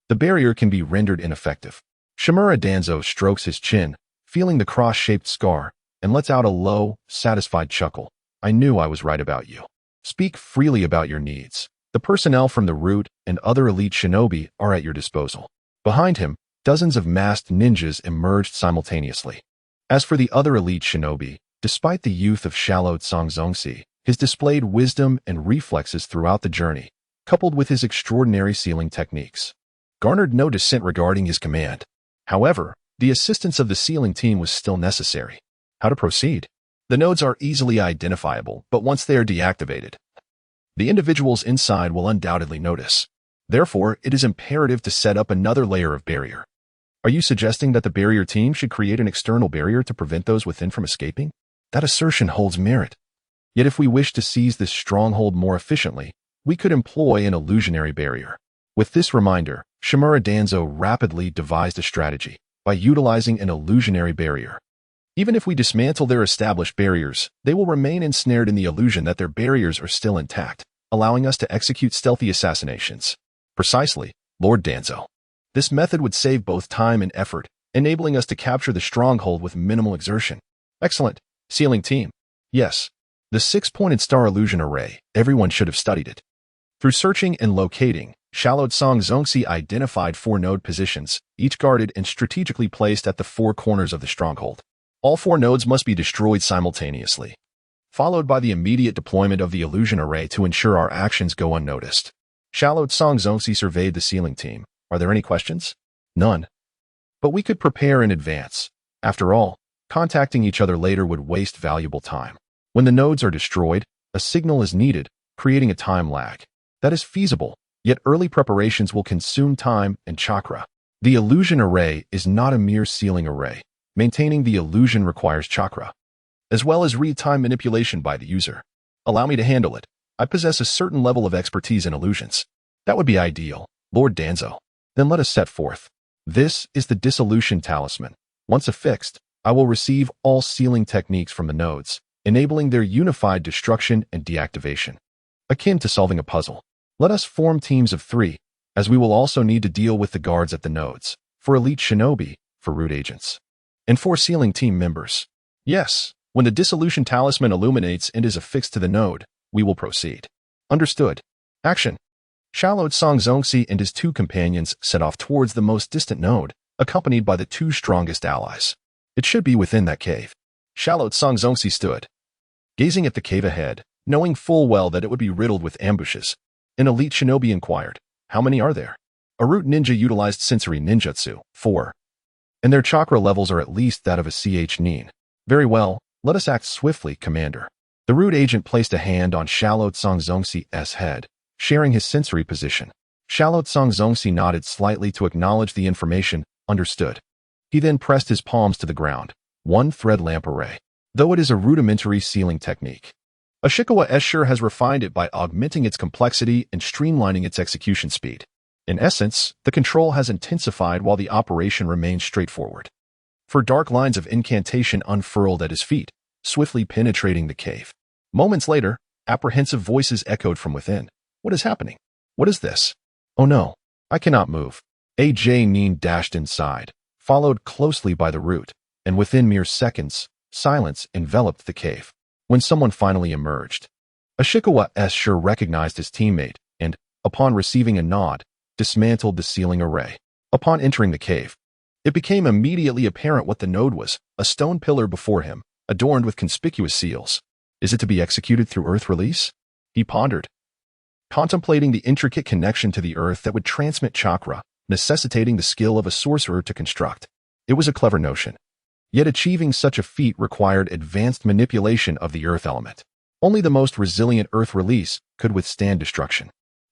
the barrier can be rendered ineffective." Shimura Danzo strokes his chin, feeling the cross-shaped scar, and lets out a low, satisfied chuckle. "I knew I was right about you. Speak freely about your needs. The personnel from the Root and other elite shinobi are at your disposal." Behind him, dozens of masked ninjas emerged simultaneously. As for the other elite shinobi, despite the youth of Shallow Tsangzongsi, his displayed wisdom and reflexes throughout the journey, coupled with his extraordinary sealing techniques, garnered no dissent regarding his command. However, the assistance of the sealing team was still necessary. How to proceed? The nodes are easily identifiable, but once they are deactivated, the individuals inside will undoubtedly notice. Therefore, it is imperative to set up another layer of barrier. Are you suggesting that the barrier team should create an external barrier to prevent those within from escaping? That assertion holds merit. Yet if we wish to seize this stronghold more efficiently, we could employ an illusionary barrier. With this reminder, Shimura Danzo rapidly devised a strategy by utilizing an illusionary barrier. Even if we dismantle their established barriers, they will remain ensnared in the illusion that their barriers are still intact, allowing us to execute stealthy assassinations. Precisely, Lord Danzo. This method would save both time and effort, enabling us to capture the stronghold with minimal exertion. Excellent. Sealing team. Yes. The 6-pointed star illusion array, everyone should have studied it. Through searching and locating, Shalot-song Zongxi identified 4 node positions, each guarded and strategically placed at the 4 corners of the stronghold. All 4 nodes must be destroyed simultaneously, followed by the immediate deployment of the illusion array to ensure our actions go unnoticed. Shalot-song Zongxi surveyed the sealing team. Are there any questions? None. But we could prepare in advance. After all, contacting each other later would waste valuable time. When the nodes are destroyed, a signal is needed, creating a time lag. That is feasible, yet early preparations will consume time and chakra. The illusion array is not a mere sealing array. Maintaining the illusion requires chakra, as well as real-time manipulation by the user. Allow me to handle it. I possess a certain level of expertise in illusions. That would be ideal, Lord Danzo. Then let us set forth. This is the dissolution talisman. Once affixed, I will receive all sealing techniques from the nodes, enabling their unified destruction and deactivation. Akin to solving a puzzle. Let us form teams of 3, as we will also need to deal with the guards at the nodes, for elite shinobi, for root agents, and 4 sealing team members. Yes, when the dissolution talisman illuminates and is affixed to the node, we will proceed. Understood. Action. Shalot-song Zongxi and his 2 companions set off towards the most distant node, accompanied by the 2 strongest allies. It should be within that cave. Shalot-song Zongxi stood, gazing at the cave ahead, knowing full well that it would be riddled with ambushes. An elite shinobi inquired, how many are there? A root ninja utilized sensory ninjutsu, 4. And their chakra levels are at least that of a CH nin. Very well, let us act swiftly, Commander. The root agent placed a hand on Shalot-song Zongxi's head, sharing his sensory position. Shalot-song Zongxi nodded slightly to acknowledge the information, understood. He then pressed his palms to the ground, 1 thread lamp array. Though it is a rudimentary sealing technique, Ashikawa sure has refined it by augmenting its complexity and streamlining its execution speed. In essence, the control has intensified while the operation remains straightforward. For dark lines of incantation unfurled at his feet, swiftly penetrating the cave. Moments later, apprehensive voices echoed from within. What is happening? What is this? Oh no, I cannot move. AJ Nin dashed inside, followed closely by the root, and within mere seconds, silence enveloped the cave. When someone finally emerged, Ashikawa sure recognized his teammate and, upon receiving a nod, dismantled the sealing array. Upon entering the cave, it became immediately apparent what the node was, a stone pillar before him, adorned with conspicuous seals. Is it to be executed through earth release? He pondered, contemplating the intricate connection to the earth that would transmit chakra, necessitating the skill of a sorcerer to construct. It was a clever notion. Yet achieving such a feat required advanced manipulation of the earth element. Only the most resilient earth release could withstand destruction.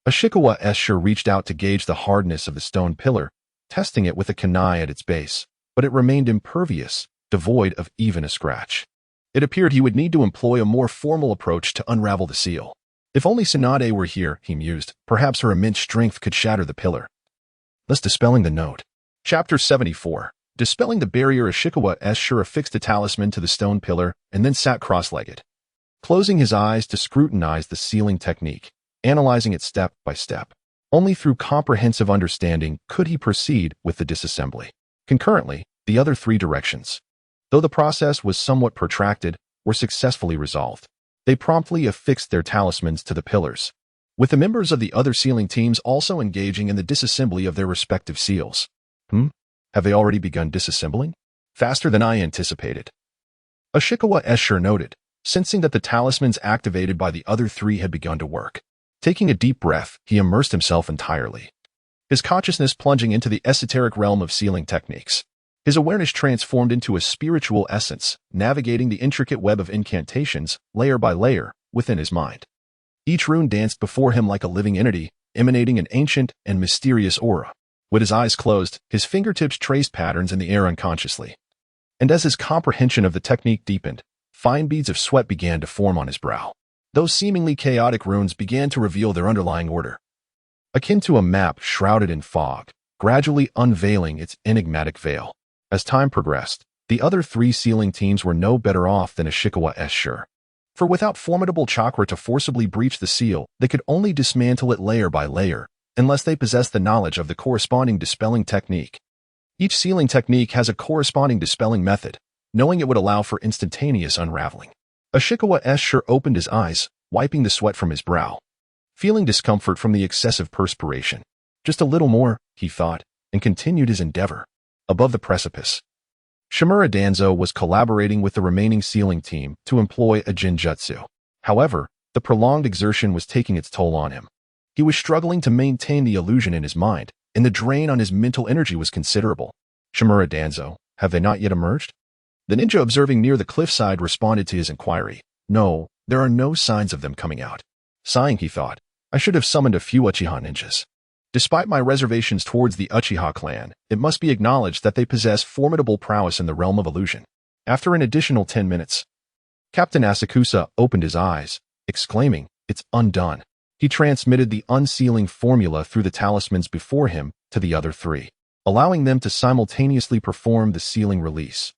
Ashikawa sure reached out to gauge the hardness of the stone pillar, testing it with a kunai at its base, but it remained impervious, devoid of even a scratch. It appeared he would need to employ a more formal approach to unravel the seal. If only Tsunade were here, he mused, perhaps her immense strength could shatter the pillar. Thus dispelling the node. Chapter 74. Dispelling the barrier, Ashikawa sure affixed a talisman to the stone pillar and then sat cross-legged, closing his eyes to scrutinize the sealing technique, analyzing it step by step. Only through comprehensive understanding could he proceed with the disassembly. Concurrently, the other 3 directions, though the process was somewhat protracted, were successfully resolved. They promptly affixed their talismans to the pillars, with the members of the other sealing teams also engaging in the disassembly of their respective seals. Have they already begun disassembling? Faster than I anticipated. Ashikawa sure noted, sensing that the talismans activated by the other 3 had begun to work. Taking a deep breath, he immersed himself entirely, his consciousness plunging into the esoteric realm of sealing techniques. His awareness transformed into a spiritual essence, navigating the intricate web of incantations, layer by layer, within his mind. Each rune danced before him like a living entity, emanating an ancient and mysterious aura. With his eyes closed, his fingertips traced patterns in the air unconsciously. And as his comprehension of the technique deepened, Fine beads of sweat began to form on his brow. Those seemingly chaotic runes began to reveal their underlying order, akin to a map shrouded in fog, gradually unveiling its enigmatic veil. As time progressed, the other three sealing teams were no better off than Ishikawa sure. For without formidable chakra to forcibly breach the seal, they could only dismantle it layer by layer, unless they possessed the knowledge of the corresponding dispelling technique. Each sealing technique has a corresponding dispelling method, knowing it would allow for instantaneous unraveling. Ishikawa sure opened his eyes, wiping the sweat from his brow, feeling discomfort from the excessive perspiration. Just a little more, he thought, and continued his endeavor. Above the precipice, Shimura Danzo was collaborating with the remaining sealing team to employ a Jinjutsu. However, the prolonged exertion was taking its toll on him. He was struggling to maintain the illusion in his mind, and the drain on his mental energy was considerable. Shimura Danzo, have they not yet emerged? The ninja observing near the cliffside responded to his inquiry. No, there are no signs of them coming out. Sighing, he thought, I should have summoned a few Uchiha ninjas. Despite my reservations towards the Uchiha clan, it must be acknowledged that they possess formidable prowess in the realm of illusion. After an additional 10 minutes, Captain Asakusa opened his eyes, exclaiming, it's undone. He transmitted the unsealing formula through the talismans before him to the other three, allowing them to simultaneously perform the sealing release.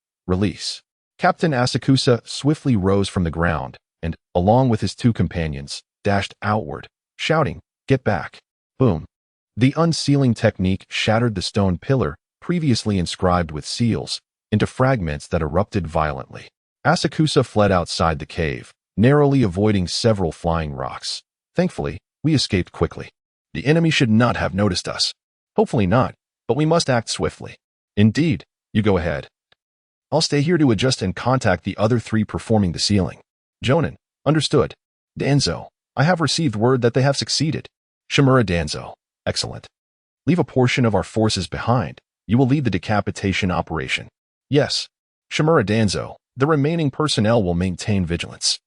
Captain Asakusa swiftly rose from the ground and, along with his two companions, dashed outward, shouting, get back. Boom. The unsealing technique shattered the stone pillar, previously inscribed with seals, into fragments that erupted violently. Asakusa fled outside the cave, narrowly avoiding several flying rocks. Thankfully, we escaped quickly. The enemy should not have noticed us. Hopefully not, but we must act swiftly. Indeed, you go ahead. I'll stay here to adjust and contact the other three performing the sealing. Jonin, understood. Danzo, I have received word that they have succeeded. Shimura Danzo, excellent. Leave a portion of our forces behind. You will lead the decapitation operation. Yes. Shimura Danzo, the remaining personnel will maintain vigilance.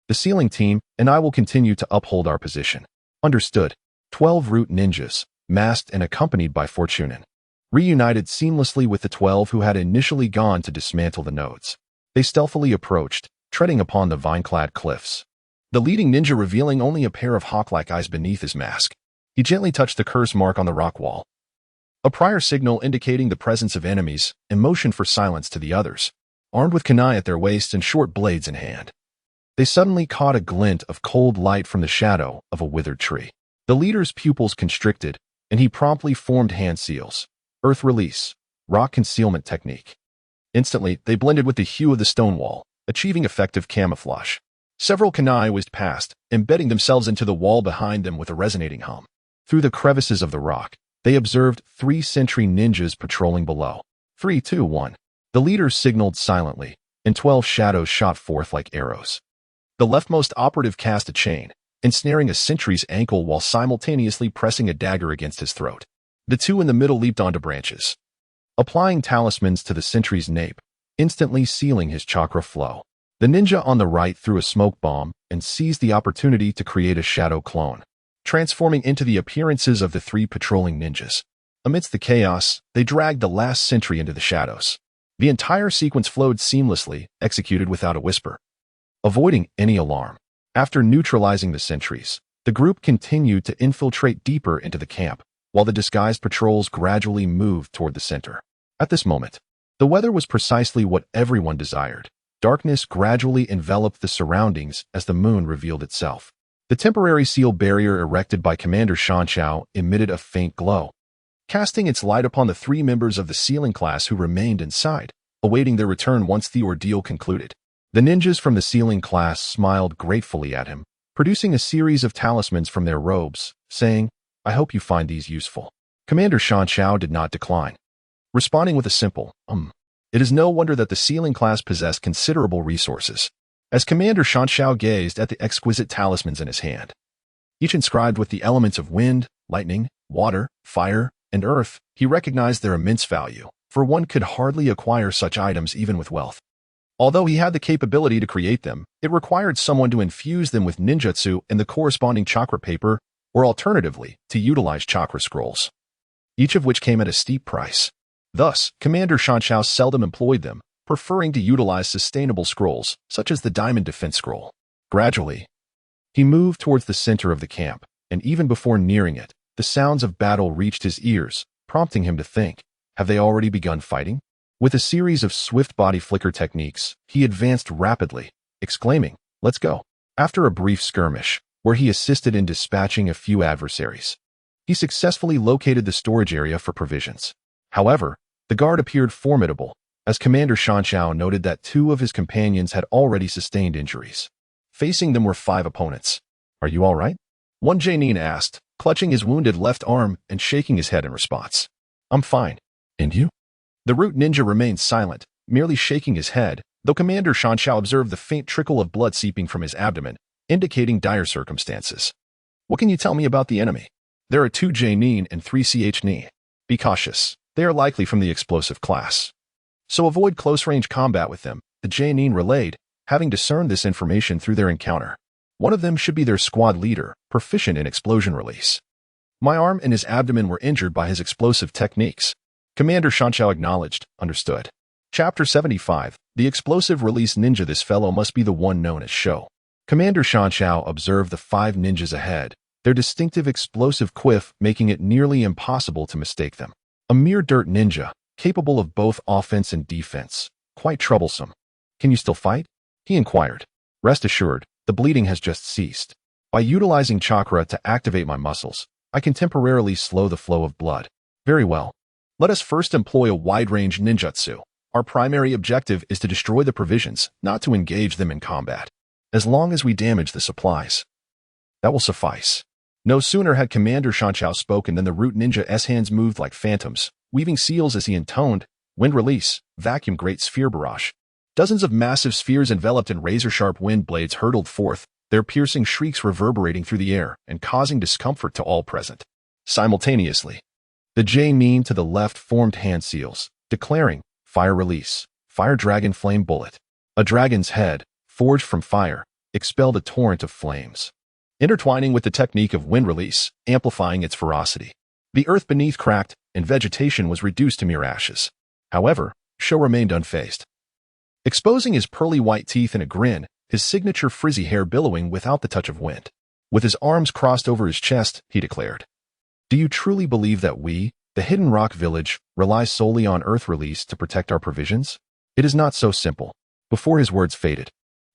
The sealing team and I will continue to uphold our position. Understood. 12 root ninjas, masked and accompanied by Fortunin, reunited seamlessly with the 12 who had initially gone to dismantle the nodes. They stealthily approached, treading upon the vine-clad cliffs. The leading ninja revealing only a pair of hawk-like eyes beneath his mask. He gently touched the curse mark on the rock wall, a prior signal indicating the presence of enemies, and motioned for silence to the others, armed with kunai at their waists and short blades in hand. They suddenly caught a glint of cold light from the shadow of a withered tree. The leader's pupils constricted, and he promptly formed hand seals. Earth release, rock concealment technique. Instantly, they blended with the hue of the stone wall, achieving effective camouflage. Several kunai whizzed past, embedding themselves into the wall behind them with a resonating hum. Through the crevices of the rock, they observed 3 sentry ninjas patrolling below. 3, 2, 1. The leader signaled silently, and 12 shadows shot forth like arrows. The leftmost operative cast a chain, ensnaring a sentry's ankle while simultaneously pressing a dagger against his throat. The 2 in the middle leaped onto branches, applying talismans to the sentry's nape, instantly sealing his chakra flow. The ninja on the right threw a smoke bomb and seized the opportunity to create a shadow clone, transforming into the appearances of the 3 patrolling ninjas. Amidst the chaos, they dragged the last sentry into the shadows. The entire sequence flowed seamlessly, executed without a whisper, avoiding any alarm. After neutralizing the sentries, the group continued to infiltrate deeper into the camp, while the disguised patrols gradually moved toward the center. At this moment, the weather was precisely what everyone desired. Darkness gradually enveloped the surroundings as the moon revealed itself. The temporary seal barrier erected by Commander Shanchao emitted a faint glow, casting its light upon the 3 members of the sealing class who remained inside, awaiting their return once the ordeal concluded. The ninjas from the sealing class smiled gratefully at him, producing a series of talismans from their robes, saying, I hope you find these useful. Commander Shanchao did not decline, responding with a simple, It is no wonder that the sealing class possessed considerable resources. As Commander Shanchao gazed at the exquisite talismans in his hand, each inscribed with the elements of wind, lightning, water, fire, and earth, he recognized their immense value, for one could hardly acquire such items even with wealth. Although he had the capability to create them, it required someone to infuse them with ninjutsu and the corresponding chakra paper, or alternatively, to utilize chakra scrolls, each of which came at a steep price. Thus, Commander Shanchao seldom employed them, preferring to utilize sustainable scrolls, such as the Diamond Defense Scroll. Gradually, he moved towards the center of the camp, and even before nearing it, the sounds of battle reached his ears, prompting him to think, have they already begun fighting? With a series of swift body flicker techniques, he advanced rapidly, exclaiming, let's go. After a brief skirmish, where he assisted in dispatching a few adversaries, he successfully located the storage area for provisions. However, the guard appeared formidable, as Commander Shanchao noted that 2 of his companions had already sustained injuries. Facing them were 5 opponents. Are you all right? One Jainin asked, clutching his wounded left arm and shaking his head in response. I'm fine. And you? The root ninja remained silent, merely shaking his head, though Commander Shanchao observed the faint trickle of blood seeping from his abdomen, indicating dire circumstances. What can you tell me about the enemy? There are 2 Jainin and 3 Ni. Be cautious. They are likely from the explosive class. So avoid close-range combat with them, the Jainin relayed, having discerned this information through their encounter. One of them should be their squad leader, proficient in explosion release. My arm and his abdomen were injured by his explosive techniques. Commander Shanchao acknowledged, understood. Chapter 75, The Explosive Release Ninja. This fellow must be the one known as Sho. Commander Shanchao observed the 5 ninjas ahead, their distinctive explosive quiff making it nearly impossible to mistake them. A mere dirt ninja, capable of both offense and defense. Quite troublesome. Can you still fight? He inquired. Rest assured, the bleeding has just ceased. By utilizing chakra to activate my muscles, I can temporarily slow the flow of blood. Very well. Let us first employ a wide-range ninjutsu. Our primary objective is to destroy the provisions, not to engage them in combat. As long as we damage the supplies, that will suffice. No sooner had Commander Shanchao spoken than the root ninja's hands moved like phantoms, weaving seals as he intoned, wind release, vacuum great sphere barrage. Dozens of massive spheres enveloped in razor-sharp wind blades hurtled forth, their piercing shrieks reverberating through the air and causing discomfort to all present. Simultaneously, the Jainin to the left formed hand seals, declaring, fire release, fire dragon flame bullet. A dragon's head, forged from fire, expelled a torrent of flames, intertwining with the technique of wind release, amplifying its ferocity. The earth beneath cracked, and vegetation was reduced to mere ashes. However, Sho remained unfazed. Exposing his pearly white teeth in a grin, his signature frizzy hair billowing without the touch of wind. With his arms crossed over his chest, he declared, do you truly believe that we, the Hidden Rock Village, rely solely on earth release to protect our provisions? It is not so simple. Before his words faded,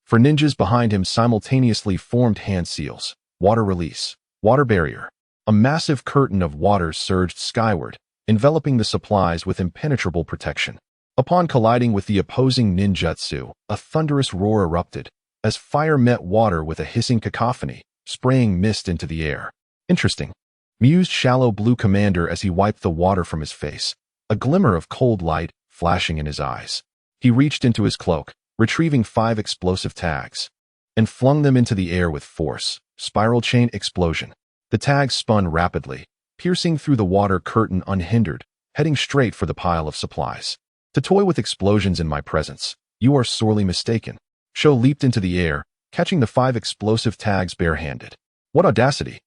4 ninjas behind him simultaneously formed hand seals, water release, water barrier. A massive curtain of water surged skyward, enveloping the supplies with impenetrable protection. Upon colliding with the opposing ninjutsu, a thunderous roar erupted, as fire met water with a hissing cacophony, spraying mist into the air. Interesting, mused Shallow Blue Commander as he wiped the water from his face, a glimmer of cold light flashing in his eyes. He reached into his cloak, retrieving 5 explosive tags, and flung them into the air with force. Spiral chain explosion. The tags spun rapidly, piercing through the water curtain unhindered, heading straight for the pile of supplies. To toy with explosions in my presence, you are sorely mistaken. Sho leaped into the air, catching the 5 explosive tags barehanded. What audacity!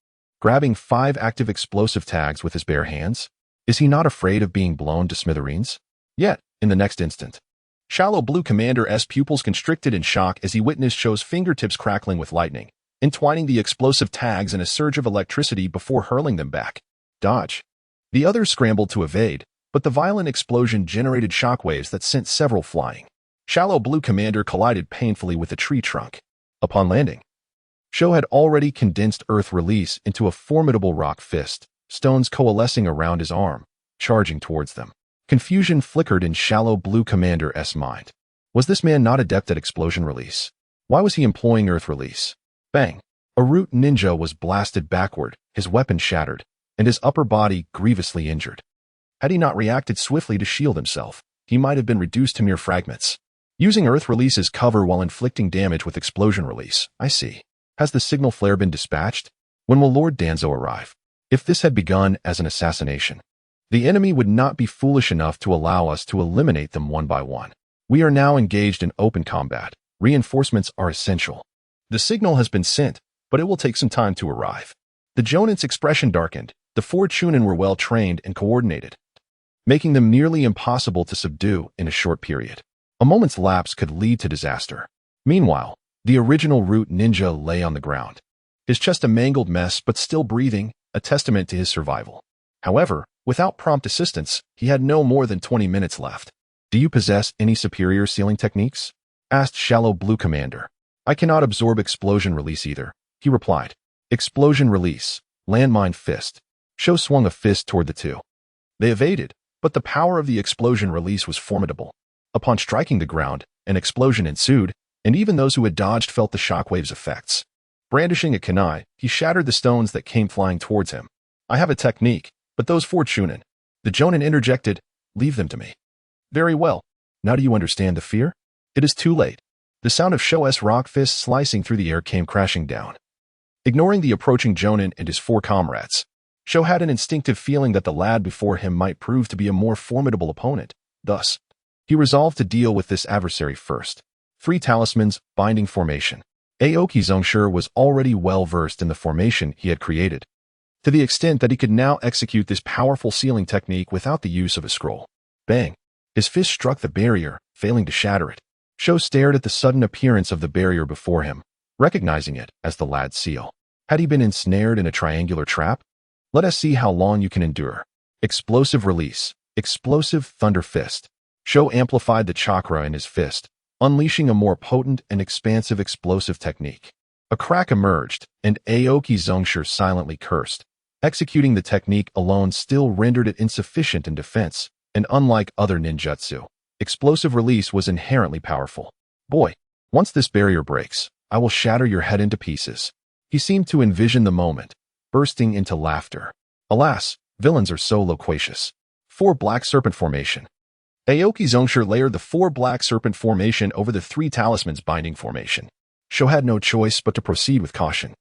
Grabbing 5 active explosive tags with his bare hands? Is he not afraid of being blown to smithereens? Yet, in the next instant, Shallow Blue Commander's pupils constricted in shock as he witnessed Sho's fingertips crackling with lightning, entwining the explosive tags in a surge of electricity before hurling them back. Dodge. The others scrambled to evade, but the violent explosion generated shockwaves that sent several flying. Shallow Blue Commander collided painfully with a tree trunk. Upon landing, Sho had already condensed earth release into a formidable rock fist, stones coalescing around his arm, charging towards them. Confusion flickered in Shallow Blue Commander's mind. Was this man not adept at explosion release? Why was he employing earth release? Bang! A root ninja was blasted backward, his weapon shattered, and his upper body grievously injured. Had he not reacted swiftly to shield himself, he might have been reduced to mere fragments. Using earth release as cover while inflicting damage with explosion release, I see. Has the signal flare been dispatched? When will Lord Danzo arrive? If this had begun as an assassination, the enemy would not be foolish enough to allow us to eliminate them one by one. We are now engaged in open combat. Reinforcements are essential. The signal has been sent, but it will take some time to arrive. The Jonin's expression darkened. The 4 Chunin were well trained and coordinated, making them nearly impossible to subdue in a short period. A moment's lapse could lead to disaster. Meanwhile, the original root ninja lay on the ground. His chest a mangled mess but still breathing, a testament to his survival. However, without prompt assistance, he had no more than 20 minutes left. Do you possess any superior sealing techniques? Asked Shallow Blue Commander. I cannot absorb explosion release either, he replied. Explosion release, landmine fist. Sho swung a fist toward the two. They evaded, but the power of the explosion release was formidable. Upon striking the ground, an explosion ensued, and even those who had dodged felt the shockwave's effects. Brandishing a kunai, he shattered the stones that came flying towards him. I have a technique, but those 4 Chunin. The Jonin interjected, leave them to me. Very well. Now do you understand the fear? It is too late. The sound of Sho's rock fist slicing through the air came crashing down. Ignoring the approaching Jonin and his 4 comrades, Sho had an instinctive feeling that the lad before him might prove to be a more formidable opponent. Thus, he resolved to deal with this adversary first. 3 talismans, binding formation. Aoki Zongshur was already well versed in the formation he had created, to the extent that he could now execute this powerful sealing technique without the use of a scroll. Bang! His fist struck the barrier, failing to shatter it. Sho stared at the sudden appearance of the barrier before him, recognizing it as the lad's seal. Had he been ensnared in a triangular trap? Let us see how long you can endure. Explosive release. Explosive thunder fist. Sho amplified the chakra in his fist, unleashing a more potent and expansive explosive technique. A crack emerged, and Aoki Zongshur silently cursed. Executing the technique alone still rendered it insufficient in defense, and unlike other ninjutsu, explosive release was inherently powerful. Boy, once this barrier breaks, I will shatter your head into pieces. He seemed to envision the moment, bursting into laughter. Alas, villains are so loquacious. 4 Black Serpent Formation. Aoki Zongshur layered the 4 Black Serpent Formation over the 3 Talismans binding formation. Sho had no choice but to proceed with caution.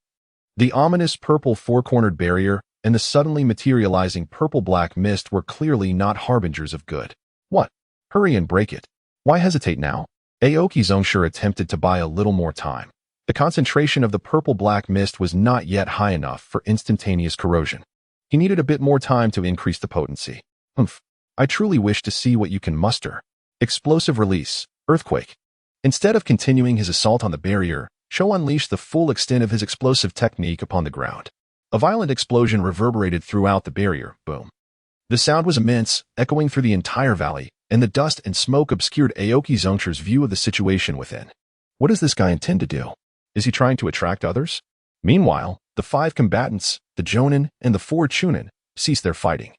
The ominous purple 4-cornered barrier and the suddenly materializing purple-black mist were clearly not harbingers of good. What? Hurry and break it. Why hesitate now? Aoki Zongshur attempted to buy a little more time. The concentration of the purple-black mist was not yet high enough for instantaneous corrosion. He needed a bit more time to increase the potency. I truly wish to see what you can muster. Explosive release, earthquake. Instead of continuing his assault on the barrier, Sho unleashed the full extent of his explosive technique upon the ground. A violent explosion reverberated throughout the barrier, boom. The sound was immense, echoing through the entire valley, and the dust and smoke obscured Aoki Zongshur's view of the situation within. What does this guy intend to do? Is he trying to attract others? Meanwhile, the 5 combatants, the Jonin and the 4 Chunin, ceased their fighting,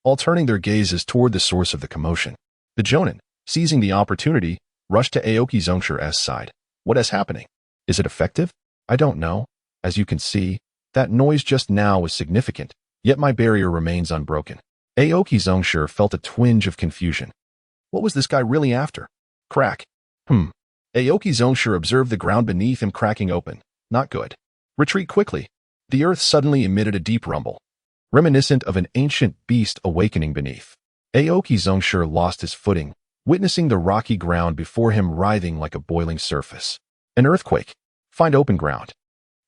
all turning their gazes toward the source of the commotion. The Jonin, seizing the opportunity, rushed to Aoki Zongshur's side. What is happening? Is it effective? I don't know. As you can see, that noise just now was significant, yet my barrier remains unbroken. Aoki Zongshur felt a twinge of confusion. What was this guy really after? Crack. Aoki Zongshur observed the ground beneath him cracking open. Not good. Retreat quickly. The earth suddenly emitted a deep rumble, reminiscent of an ancient beast awakening beneath. Aoki Zongshur lost his footing, witnessing the rocky ground before him writhing like a boiling surface. An earthquake. Find open ground.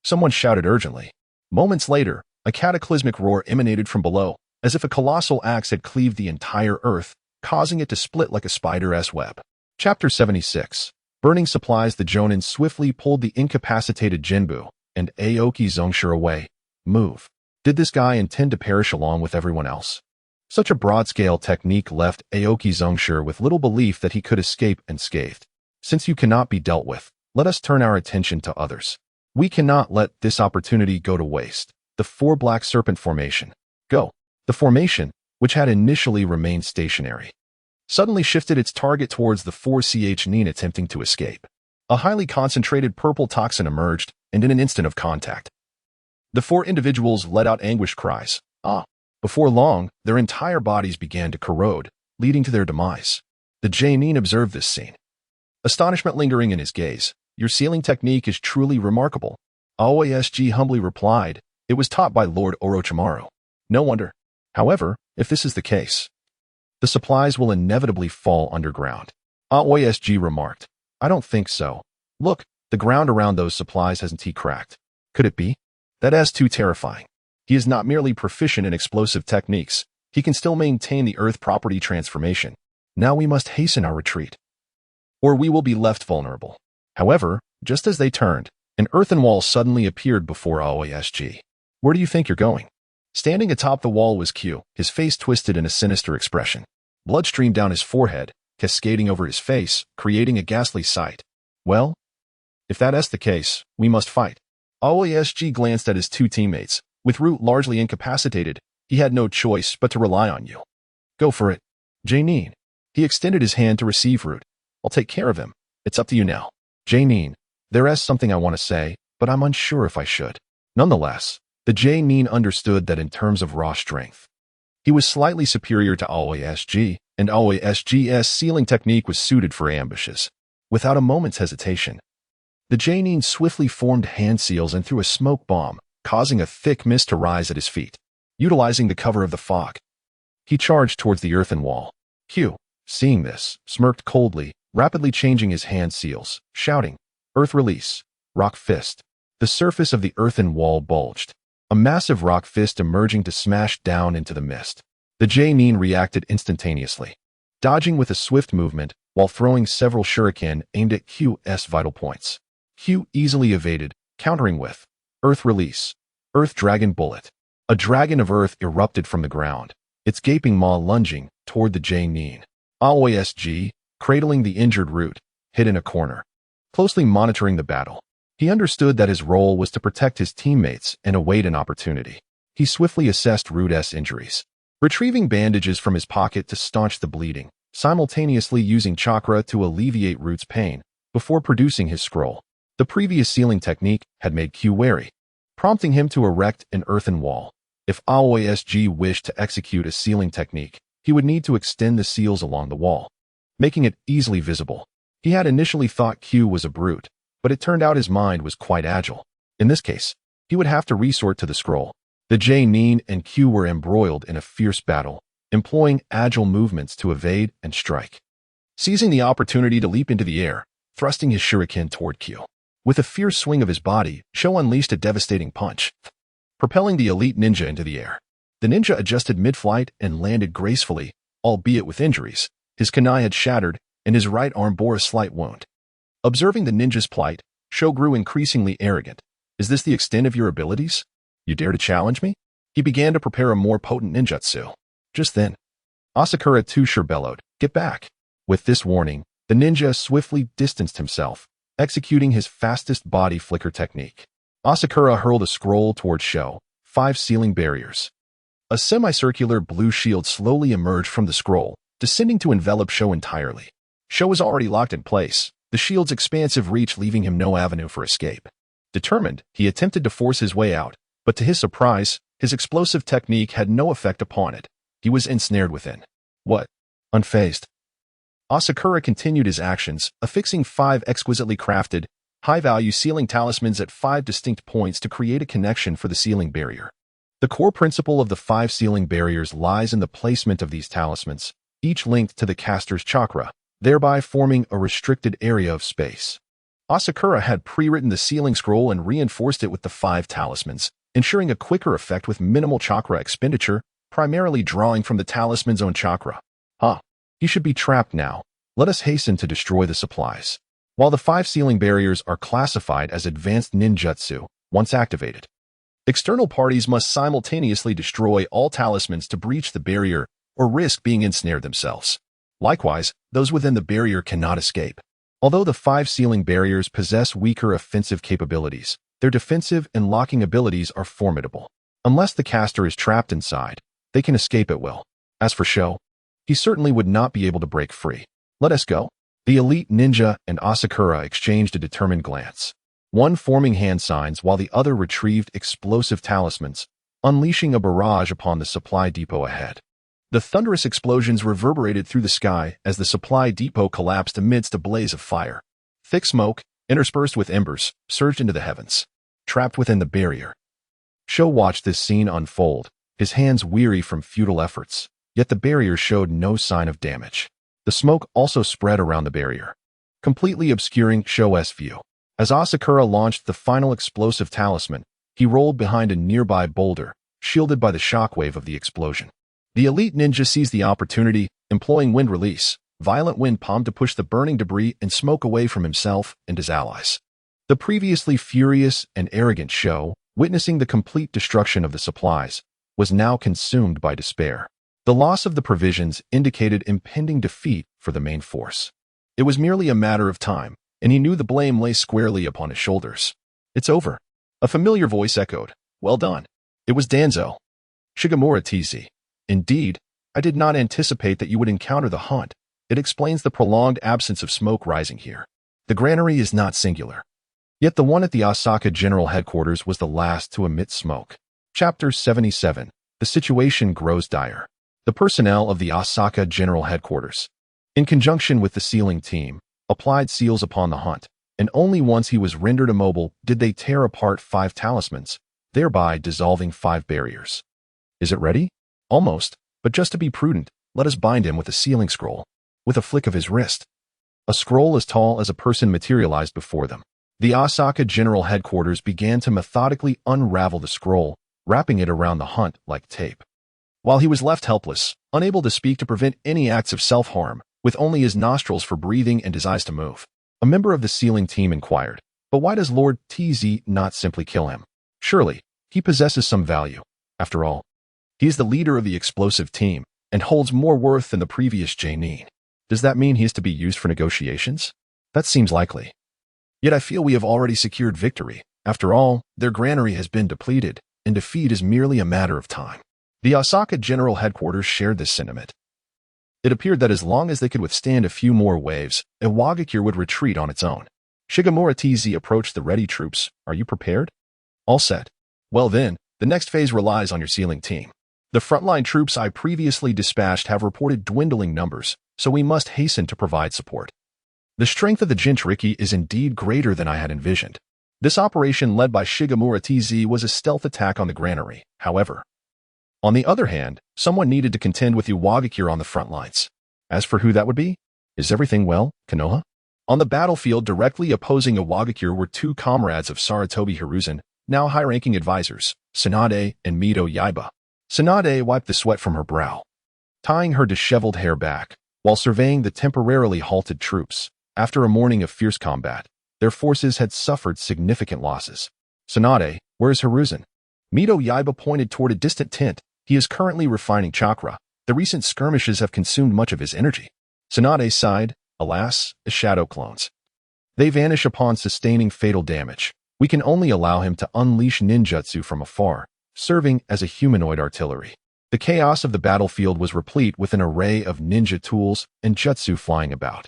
Someone shouted urgently. Moments later, a cataclysmic roar emanated from below, as if a colossal axe had cleaved the entire earth, causing it to split like a spider's web. Chapter 76. Burning supplies. The Jonin swiftly pulled the incapacitated Jinbu and Aoki Zongshur away. Move. Did this guy intend to perish along with everyone else? Such a broad-scale technique left Aoki Zongshur with little belief that he could escape unscathed. Since you cannot be dealt with, let us turn our attention to others. We cannot let this opportunity go to waste. The 4 Black Serpent Formation. Go. The formation, which had initially remained stationary, suddenly shifted its target towards the 4 Chunin attempting to escape. A highly concentrated purple toxin emerged, and in an instant of contact, the 4 individuals let out anguished cries. Before long, their entire bodies began to corrode, leading to their demise. The Chunin observed this scene, astonishment lingering in his gaze. Your sealing technique is truly remarkable. Aoisg humbly replied. It was taught by Lord Orochimaru. No wonder. However, if this is the case, the supplies will inevitably fall underground. Aoisg remarked. I don't think so. Look, the ground around those supplies hasn't cracked. Could it be? That is too terrifying. He is not merely proficient in explosive techniques, he can still maintain the earth property transformation. Now we must hasten our retreat. or we will be left vulnerable. However, just as they turned, an earthen wall suddenly appeared before Aoyasg. Where do you think you're going? Standing atop the wall was Q, his face twisted in a sinister expression. Blood streamed down his forehead, cascading over his face, creating a ghastly sight. Well, if that's the case, we must fight. Aoyasg glanced at his two teammates. With Root largely incapacitated, he had no choice but to rely on you. Go for it. Janin. He extended his hand to receive Root. I'll take care of him. It's up to you now. Janin. There is something I want to say, but I'm unsure if I should. Nonetheless, the Janin understood that in terms of raw strength, he was slightly superior to Aoyasg, and Aoyasg's sealing technique was suited for ambushes. Without a moment's hesitation, the Janin swiftly formed hand seals and threw a smoke bomb, causing a thick mist to rise at his feet. Utilizing the cover of the fog, he charged towards the earthen wall. Q, seeing this, smirked coldly, rapidly changing his hand seals, shouting, Earth Release, Rock Fist. The surface of the earthen wall bulged, a massive rock fist emerging to smash down into the mist. The Janin reacted instantaneously, dodging with a swift movement while throwing several shuriken aimed at Q's vital points. Q easily evaded, countering with Earth Release, Earth Dragon Bullet. A dragon of earth erupted from the ground, its gaping maw lunging toward the Janin. Aoyasg, cradling the injured Root, hid in a corner, closely monitoring the battle. He understood that his role was to protect his teammates and await an opportunity. He swiftly assessed Root's injuries, retrieving bandages from his pocket to staunch the bleeding, simultaneously using Chakra to alleviate Root's pain before producing his scroll. The previous sealing technique had made Q wary, prompting him to erect an earthen wall. If Aoyasg wished to execute a sealing technique, he would need to extend the seals along the wall, making it easily visible. He had initially thought Q was a brute, but it turned out his mind was quite agile. In this case, he would have to resort to the scroll. The Janin and Q were embroiled in a fierce battle, employing agile movements to evade and strike. Seizing the opportunity to leap into the air, thrusting his shuriken toward Q. With a fierce swing of his body, Sho unleashed a devastating punch, propelling the elite ninja into the air. The ninja adjusted mid-flight and landed gracefully, albeit with injuries. His kunai had shattered, and his right arm bore a slight wound. Observing the ninja's plight, Sho grew increasingly arrogant. Is this the extent of your abilities? You dare to challenge me? He began to prepare a more potent ninjutsu. Just then, Asakura too bellowed, Get back! With this warning, the ninja swiftly distanced himself, executing his fastest body flicker technique. Asakura hurled a scroll toward Sho, 5 sealing barriers. A semicircular blue shield slowly emerged from the scroll, descending to envelop Sho entirely. Sho was already locked in place, the shield's expansive reach leaving him no avenue for escape. Determined, he attempted to force his way out, but to his surprise, his explosive technique had no effect upon it. He was ensnared within. What? Unfazed. Asakura continued his actions, affixing 5 exquisitely crafted, high-value sealing talismans at 5 distinct points to create a connection for the sealing barrier. The core principle of the 5 sealing barriers lies in the placement of these talismans, each linked to the caster's chakra, thereby forming a restricted area of space. Asakura had pre-written the sealing scroll and reinforced it with the 5 talismans, ensuring a quicker effect with minimal chakra expenditure, primarily drawing from the talisman's own chakra. He should be trapped now. Let us hasten to destroy the supplies. While the 5 sealing barriers are classified as advanced ninjutsu, once activated, external parties must simultaneously destroy all talismans to breach the barrier or risk being ensnared themselves. Likewise, those within the barrier cannot escape. Although the 5 sealing barriers possess weaker offensive capabilities, their defensive and locking abilities are formidable. Unless the caster is trapped inside, they can escape at will. As for Sho, he certainly would not be able to break free. Let us go. The elite ninja and Asakura exchanged a determined glance, one forming hand signs while the other retrieved explosive talismans, unleashing a barrage upon the supply depot ahead. The thunderous explosions reverberated through the sky as the supply depot collapsed amidst a blaze of fire. Thick smoke, interspersed with embers, surged into the heavens. Trapped within the barrier, Sho watched this scene unfold, his hands weary from futile efforts, yet the barrier showed no sign of damage. The smoke also spread around the barrier, completely obscuring Sho's view. As Asakura launched the final explosive talisman, he rolled behind a nearby boulder, shielded by the shockwave of the explosion. The elite ninja seized the opportunity, employing wind release, violent wind palmed to push the burning debris and smoke away from himself and his allies. The previously furious and arrogant Sho, witnessing the complete destruction of the supplies, was now consumed by despair. The loss of the provisions indicated impending defeat for the main force. It was merely a matter of time, and he knew the blame lay squarely upon his shoulders. "It's over." A familiar voice echoed. "Well done." It was Danzo. "Shigemura TZ. Indeed, I did not anticipate that you would encounter the hunt. It explains the prolonged absence of smoke rising here. The granary is not singular. Yet the one at the Osaka General Headquarters was the last to emit smoke." Chapter 77. The situation grows dire. The personnel of the Osaka General Headquarters, in conjunction with the sealing team, applied seals upon the hunt, and only once he was rendered immobile did they tear apart 5 talismans, thereby dissolving 5 barriers. "Is it ready?" "Almost, but just to be prudent, let us bind him with a sealing scroll." With a flick of his wrist, a scroll as tall as a person materialized before them. The Osaka General Headquarters began to methodically unravel the scroll, wrapping it around the hunt like tape. While he was left helpless, unable to speak to prevent any acts of self-harm, with only his nostrils for breathing and his eyes to move, a member of the sealing team inquired, "But why does Lord TZ not simply kill him? Surely, he possesses some value. After all, he is the leader of the explosive team, and holds more worth than the previous Janin. Does that mean he is to be used for negotiations? That seems likely. Yet I feel we have already secured victory. After all, their granary has been depleted, and defeat is merely a matter of time." The Osaka General Headquarters shared this sentiment. It appeared that as long as they could withstand a few more waves, Iwagakure would retreat on its own. Shigemura TZ approached the ready troops. "Are you prepared?" "All set." "Well then, the next phase relies on your sealing team. The frontline troops I previously dispatched have reported dwindling numbers, so we must hasten to provide support. The strength of the Jinchuriki is indeed greater than I had envisioned." This operation led by Shigemura TZ was a stealth attack on the granary, however. On the other hand, someone needed to contend with Iwagakure on the front lines. As for who that would be? "Is everything well, Kenoha?" On the battlefield directly opposing Iwagakure were 2 comrades of Sarutobi Hiruzen, now high-ranking advisors, Tsunade and Mito Yaiba. Tsunade wiped the sweat from her brow, tying her disheveled hair back, while surveying the temporarily halted troops. After a morning of fierce combat, their forces had suffered significant losses. "Tsunade, where is Hiruzen?" Mito Yaiba pointed toward a distant tent. "He is currently refining chakra. The recent skirmishes have consumed much of his energy." Tsunade sighed. "Alas, as shadow clones. They vanish upon sustaining fatal damage. We can only allow him to unleash ninjutsu from afar, serving as a humanoid artillery." The chaos of the battlefield was replete with an array of ninja tools and jutsu flying about.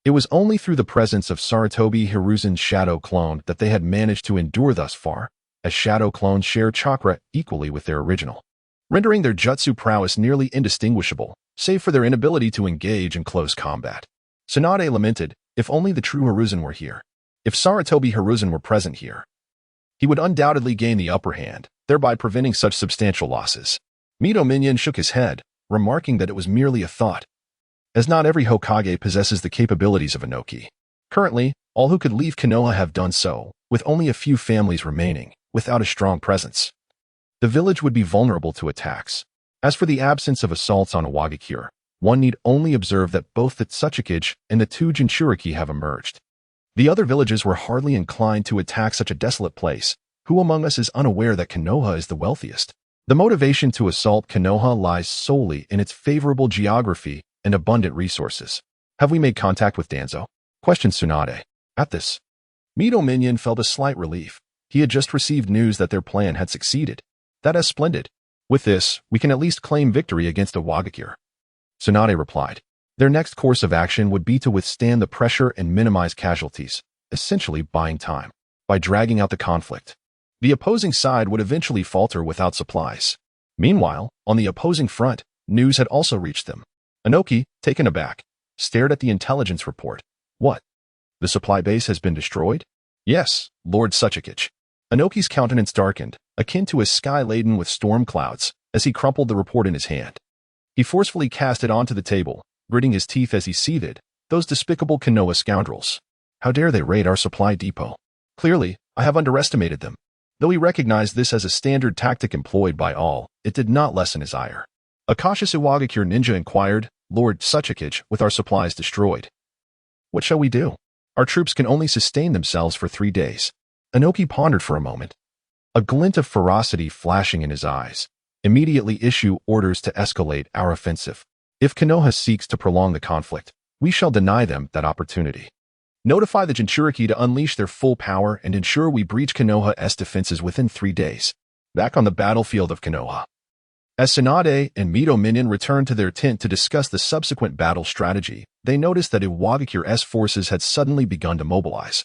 It was only through the presence of Sarutobi Hiruzen's shadow clone that they had managed to endure thus far, as shadow clones share chakra equally with their original, rendering their jutsu prowess nearly indistinguishable, save for their inability to engage in close combat. Tsunade lamented, "If only the true Hiruzen were here. If Sarutobi Hiruzen were present here, he would undoubtedly gain the upper hand, thereby preventing such substantial losses." Mito Minion shook his head, remarking that it was merely a thought, as not every Hokage possesses the capabilities of Inoki. Currently, all who could leave Kenoha have done so, with only a few families remaining, without a strong presence. The village would be vulnerable to attacks. As for the absence of assaults on Iwagakure, one need only observe that both the Tsuchikage and the 2 Jinchuriki have emerged. The other villages were hardly inclined to attack such a desolate place. Who among us is unaware that Kenoha is the wealthiest? The motivation to assault Kenoha lies solely in its favorable geography and abundant resources. "Have we made contact with Danzo?" questioned Tsunade. At this, Mito Minion felt a slight relief. He had just received news that their plan had succeeded. "That is splendid. With this, we can at least claim victory against Iwagakure." Tsunade replied. Their next course of action would be to withstand the pressure and minimize casualties, essentially buying time. By dragging out the conflict, the opposing side would eventually falter without supplies. Meanwhile, on the opposing front, news had also reached them. Inoki, taken aback, stared at the intelligence report. "What? The supply base has been destroyed?" "Yes, Lord Tsuchikage." Inoki's countenance darkened, akin to a sky laden with storm clouds, as he crumpled the report in his hand. He forcefully cast it onto the table, gritting his teeth as he seethed. "Those despicable Kenoha scoundrels. How dare they raid our supply depot? Clearly, I have underestimated them." Though he recognized this as a standard tactic employed by all, it did not lessen his ire. A cautious Iwagakure ninja inquired, Lord Suchikage, with our supplies destroyed. What shall we do? Our troops can only sustain themselves for 3 days. Inoki pondered for a moment, a glint of ferocity flashing in his eyes. Immediately issue orders to escalate our offensive. If Kenoha seeks to prolong the conflict, we shall deny them that opportunity. Notify the Jinchuriki to unleash their full power and ensure we breach Kenoha's defenses within 3 days. Back on the battlefield of Kenoha, as Tsunade and Mito Minion returned to their tent to discuss the subsequent battle strategy, they noticed that Iwagakure's forces had suddenly begun to mobilize,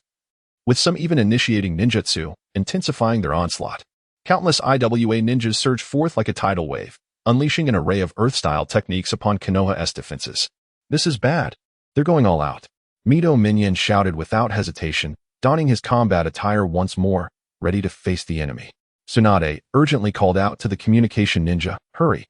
with some even initiating ninjutsu, intensifying their onslaught. Countless IWA ninjas surged forth like a tidal wave, unleashing an array of Earth-style techniques upon Kenoha's defenses. This is bad. They're going all out. Mito Minion shouted without hesitation, donning his combat attire once more, ready to face the enemy. Tsunade urgently called out to the communication ninja, "Hurry!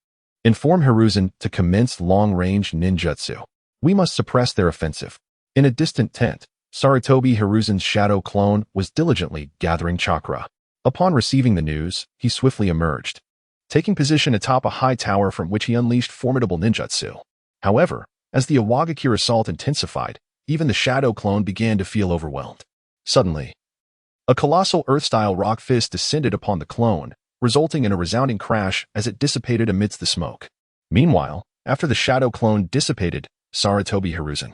Inform Hiruzen to commence long-range ninjutsu. We must suppress their offensive." In a distant tent, Sarutobi Hiruzen's shadow clone was diligently gathering chakra. Upon receiving the news, he swiftly emerged, taking position atop a high tower from which he unleashed formidable ninjutsu. However, as the Iwagakure assault intensified, even the shadow clone began to feel overwhelmed. Suddenly, a colossal earth-style rock fist descended upon the clone, resulting in a resounding crash as it dissipated amidst the smoke. Meanwhile, after the shadow clone dissipated, Sarutobi Hiruzen,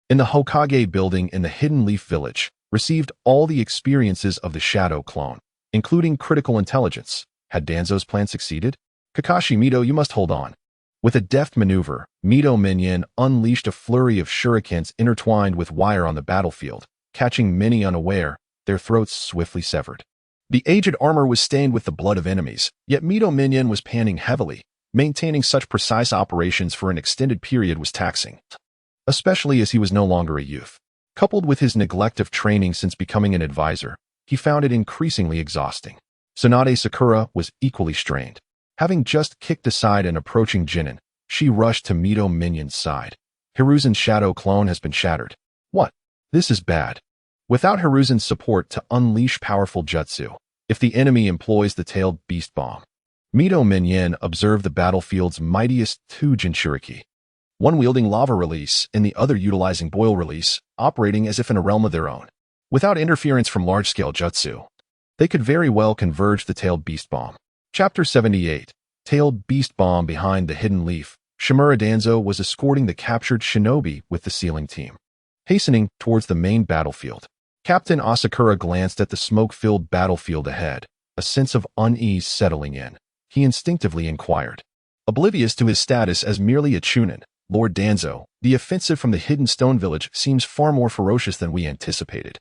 in the Hokage building in the Hidden Leaf Village, received all the experiences of the shadow clone, including critical intelligence. Had Danzo's plan succeeded? Kakashi Mito, you must hold on. With a deft maneuver, Mito Minion unleashed a flurry of shurikens intertwined with wire on the battlefield, catching many unaware, their throats swiftly severed. The aged armor was stained with the blood of enemies, yet Mito Minion was panting heavily. Maintaining such precise operations for an extended period was taxing, especially as he was no longer a youth. Coupled with his neglect of training since becoming an advisor, he found it increasingly exhausting. Tsunade Sakura was equally strained. Having just kicked aside an approaching Jinin, she rushed to Mito Minion's side. Hiruzen's shadow clone has been shattered. What? This is bad. Without Hiruzen's support to unleash powerful jutsu, if the enemy employs the tailed beast bomb. Mito Minion observed the battlefield's mightiest 2 Jinchuriki, one wielding lava release and the other utilizing boil release, operating as if in a realm of their own. Without interference from large-scale jutsu, they could very well converge the tailed beast bomb. Chapter 78. Tailed Beast Bomb. Behind the hidden leaf, Shimura Danzo was escorting the captured shinobi with the sealing team, hastening towards the main battlefield. Captain Asakura glanced at the smoke-filled battlefield ahead, a sense of unease settling in. He instinctively inquired, oblivious to his status as merely a Chunin, "Lord Danzo, the offensive from the hidden stone village seems far more ferocious than we anticipated.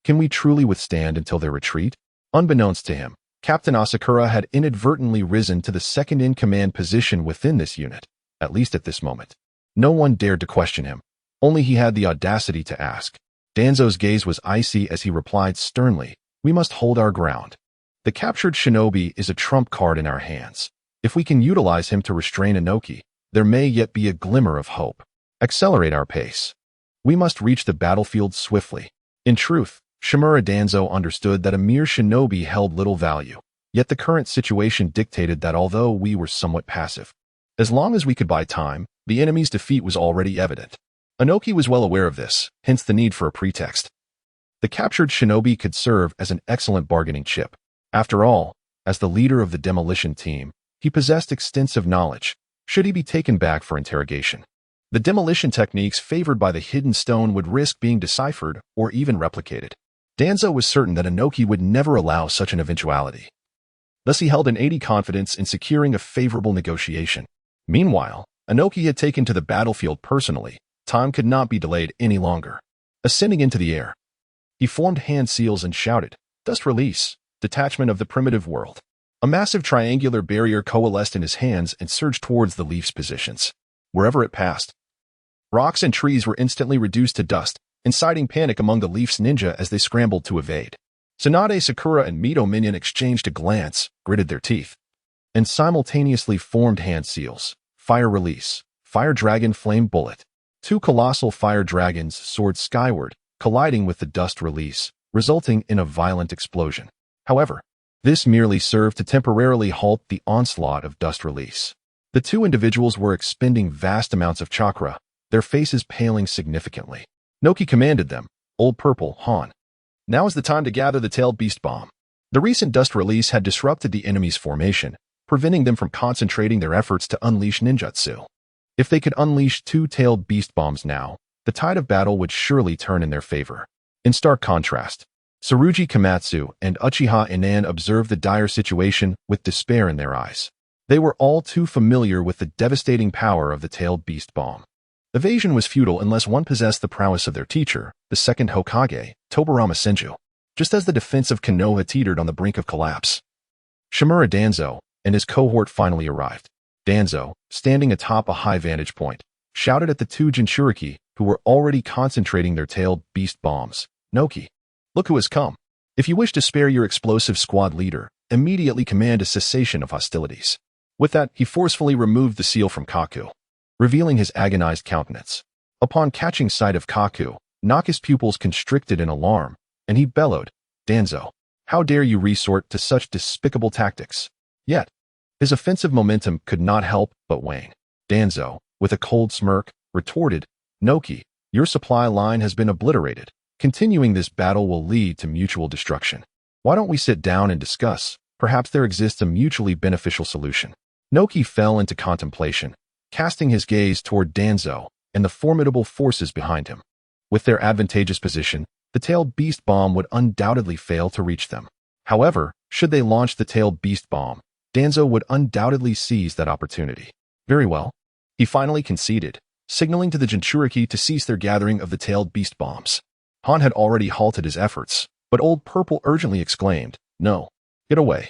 Can we truly withstand until their retreat?" Unbeknownst to him, Captain Asakura had inadvertently risen to the second-in-command position within this unit, at least at this moment. No one dared to question him. Only he had the audacity to ask. Danzo's gaze was icy as he replied sternly, "We must hold our ground. The captured shinobi is a trump card in our hands. If we can utilize him to restrain Inoki, there may yet be a glimmer of hope. Accelerate our pace. We must reach the battlefield swiftly." In truth, Shimura Danzo understood that a mere shinobi held little value, yet the current situation dictated that although we were somewhat passive, as long as we could buy time, the enemy's defeat was already evident. Inoki was well aware of this, hence the need for a pretext. The captured shinobi could serve as an excellent bargaining chip. After all, as the leader of the demolition team, he possessed extensive knowledge, should he be taken back for interrogation. The demolition techniques favored by the hidden stone would risk being deciphered or even replicated. Danzo was certain that Inoki would never allow such an eventuality. Thus he held an 80 confidence in securing a favorable negotiation. Meanwhile, Inoki had taken to the battlefield personally. Time could not be delayed any longer. Ascending into the air, he formed hand seals and shouted, "Dust release, detachment of the primitive world." A massive triangular barrier coalesced in his hands and surged towards the leaf's positions. Wherever it passed, rocks and trees were instantly reduced to dust, inciting panic among the leaf's ninja as they scrambled to evade. Tsunade Sakura and Mito Minion exchanged a glance, gritted their teeth, and simultaneously formed hand seals. Fire release, fire dragon flame bullet. 2 colossal fire dragons soared skyward, colliding with the dust release, resulting in a violent explosion. However, this merely served to temporarily halt the onslaught of dust release. The The two individuals were expending vast amounts of chakra, their faces paling significantly. Noki commanded them, Old Purple, Han. Now is the time to gather the tailed beast bomb. The recent dust release had disrupted the enemy's formation, preventing them from concentrating their efforts to unleash ninjutsu. If they could unleash two tailed beast bombs now, the tide of battle would surely turn in their favor. In stark contrast, Tsurugi Komatsu and Uchiha Inan observed the dire situation with despair in their eyes. They were all too familiar with the devastating power of the tailed beast bomb. Evasion was futile unless one possessed the prowess of their teacher, the second Hokage, Tobirama Senju, just as the defense of Kenoha teetered on the brink of collapse. Shimura Danzo and his cohort finally arrived. Danzo, standing atop a high vantage point, shouted at the two Jinchuriki who were already concentrating their tailed beast bombs. Noki, look who has come. If you wish to spare your explosive squad leader, immediately command a cessation of hostilities. With that, he forcefully removed the seal from Kaku, revealing his agonized countenance. Upon catching sight of Kaku, Naka's pupils constricted in alarm, and he bellowed, Danzo, how dare you resort to such despicable tactics? Yet, his offensive momentum could not help but wane. Danzo, with a cold smirk, retorted, Noki, your supply line has been obliterated. Continuing this battle will lead to mutual destruction. Why don't we sit down and discuss? Perhaps there exists a mutually beneficial solution. Noki fell into contemplation, casting his gaze toward Danzo and the formidable forces behind him. With their advantageous position, the tailed beast bomb would undoubtedly fail to reach them. However, should they launch the tailed beast bomb, Danzo would undoubtedly seize that opportunity. Very well. He finally conceded, signaling to the Jinchuriki to cease their gathering of the tailed beast bombs. Han had already halted his efforts, but Old Purple urgently exclaimed, No, get away.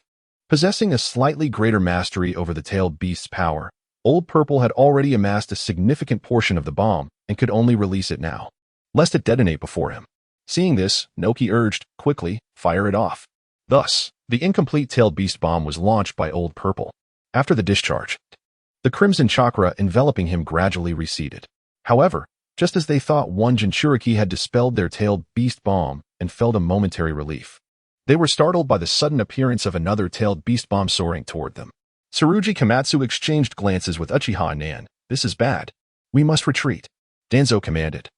Possessing a slightly greater mastery over the tailed beast's power, Old Purple had already amassed a significant portion of the bomb and could only release it now, lest it detonate before him. Seeing this, Noki urged, quickly, fire it off. Thus, the incomplete tailed beast bomb was launched by Old Purple. After the discharge, the crimson chakra enveloping him gradually receded. However, just as they thought one Jinchuriki had dispelled their tailed beast bomb and felt a momentary relief, they were startled by the sudden appearance of another tailed beast bomb soaring toward them. Tsurugi Komatsu exchanged glances with Uchiha Inan. This is bad. We must retreat. Danzo commanded.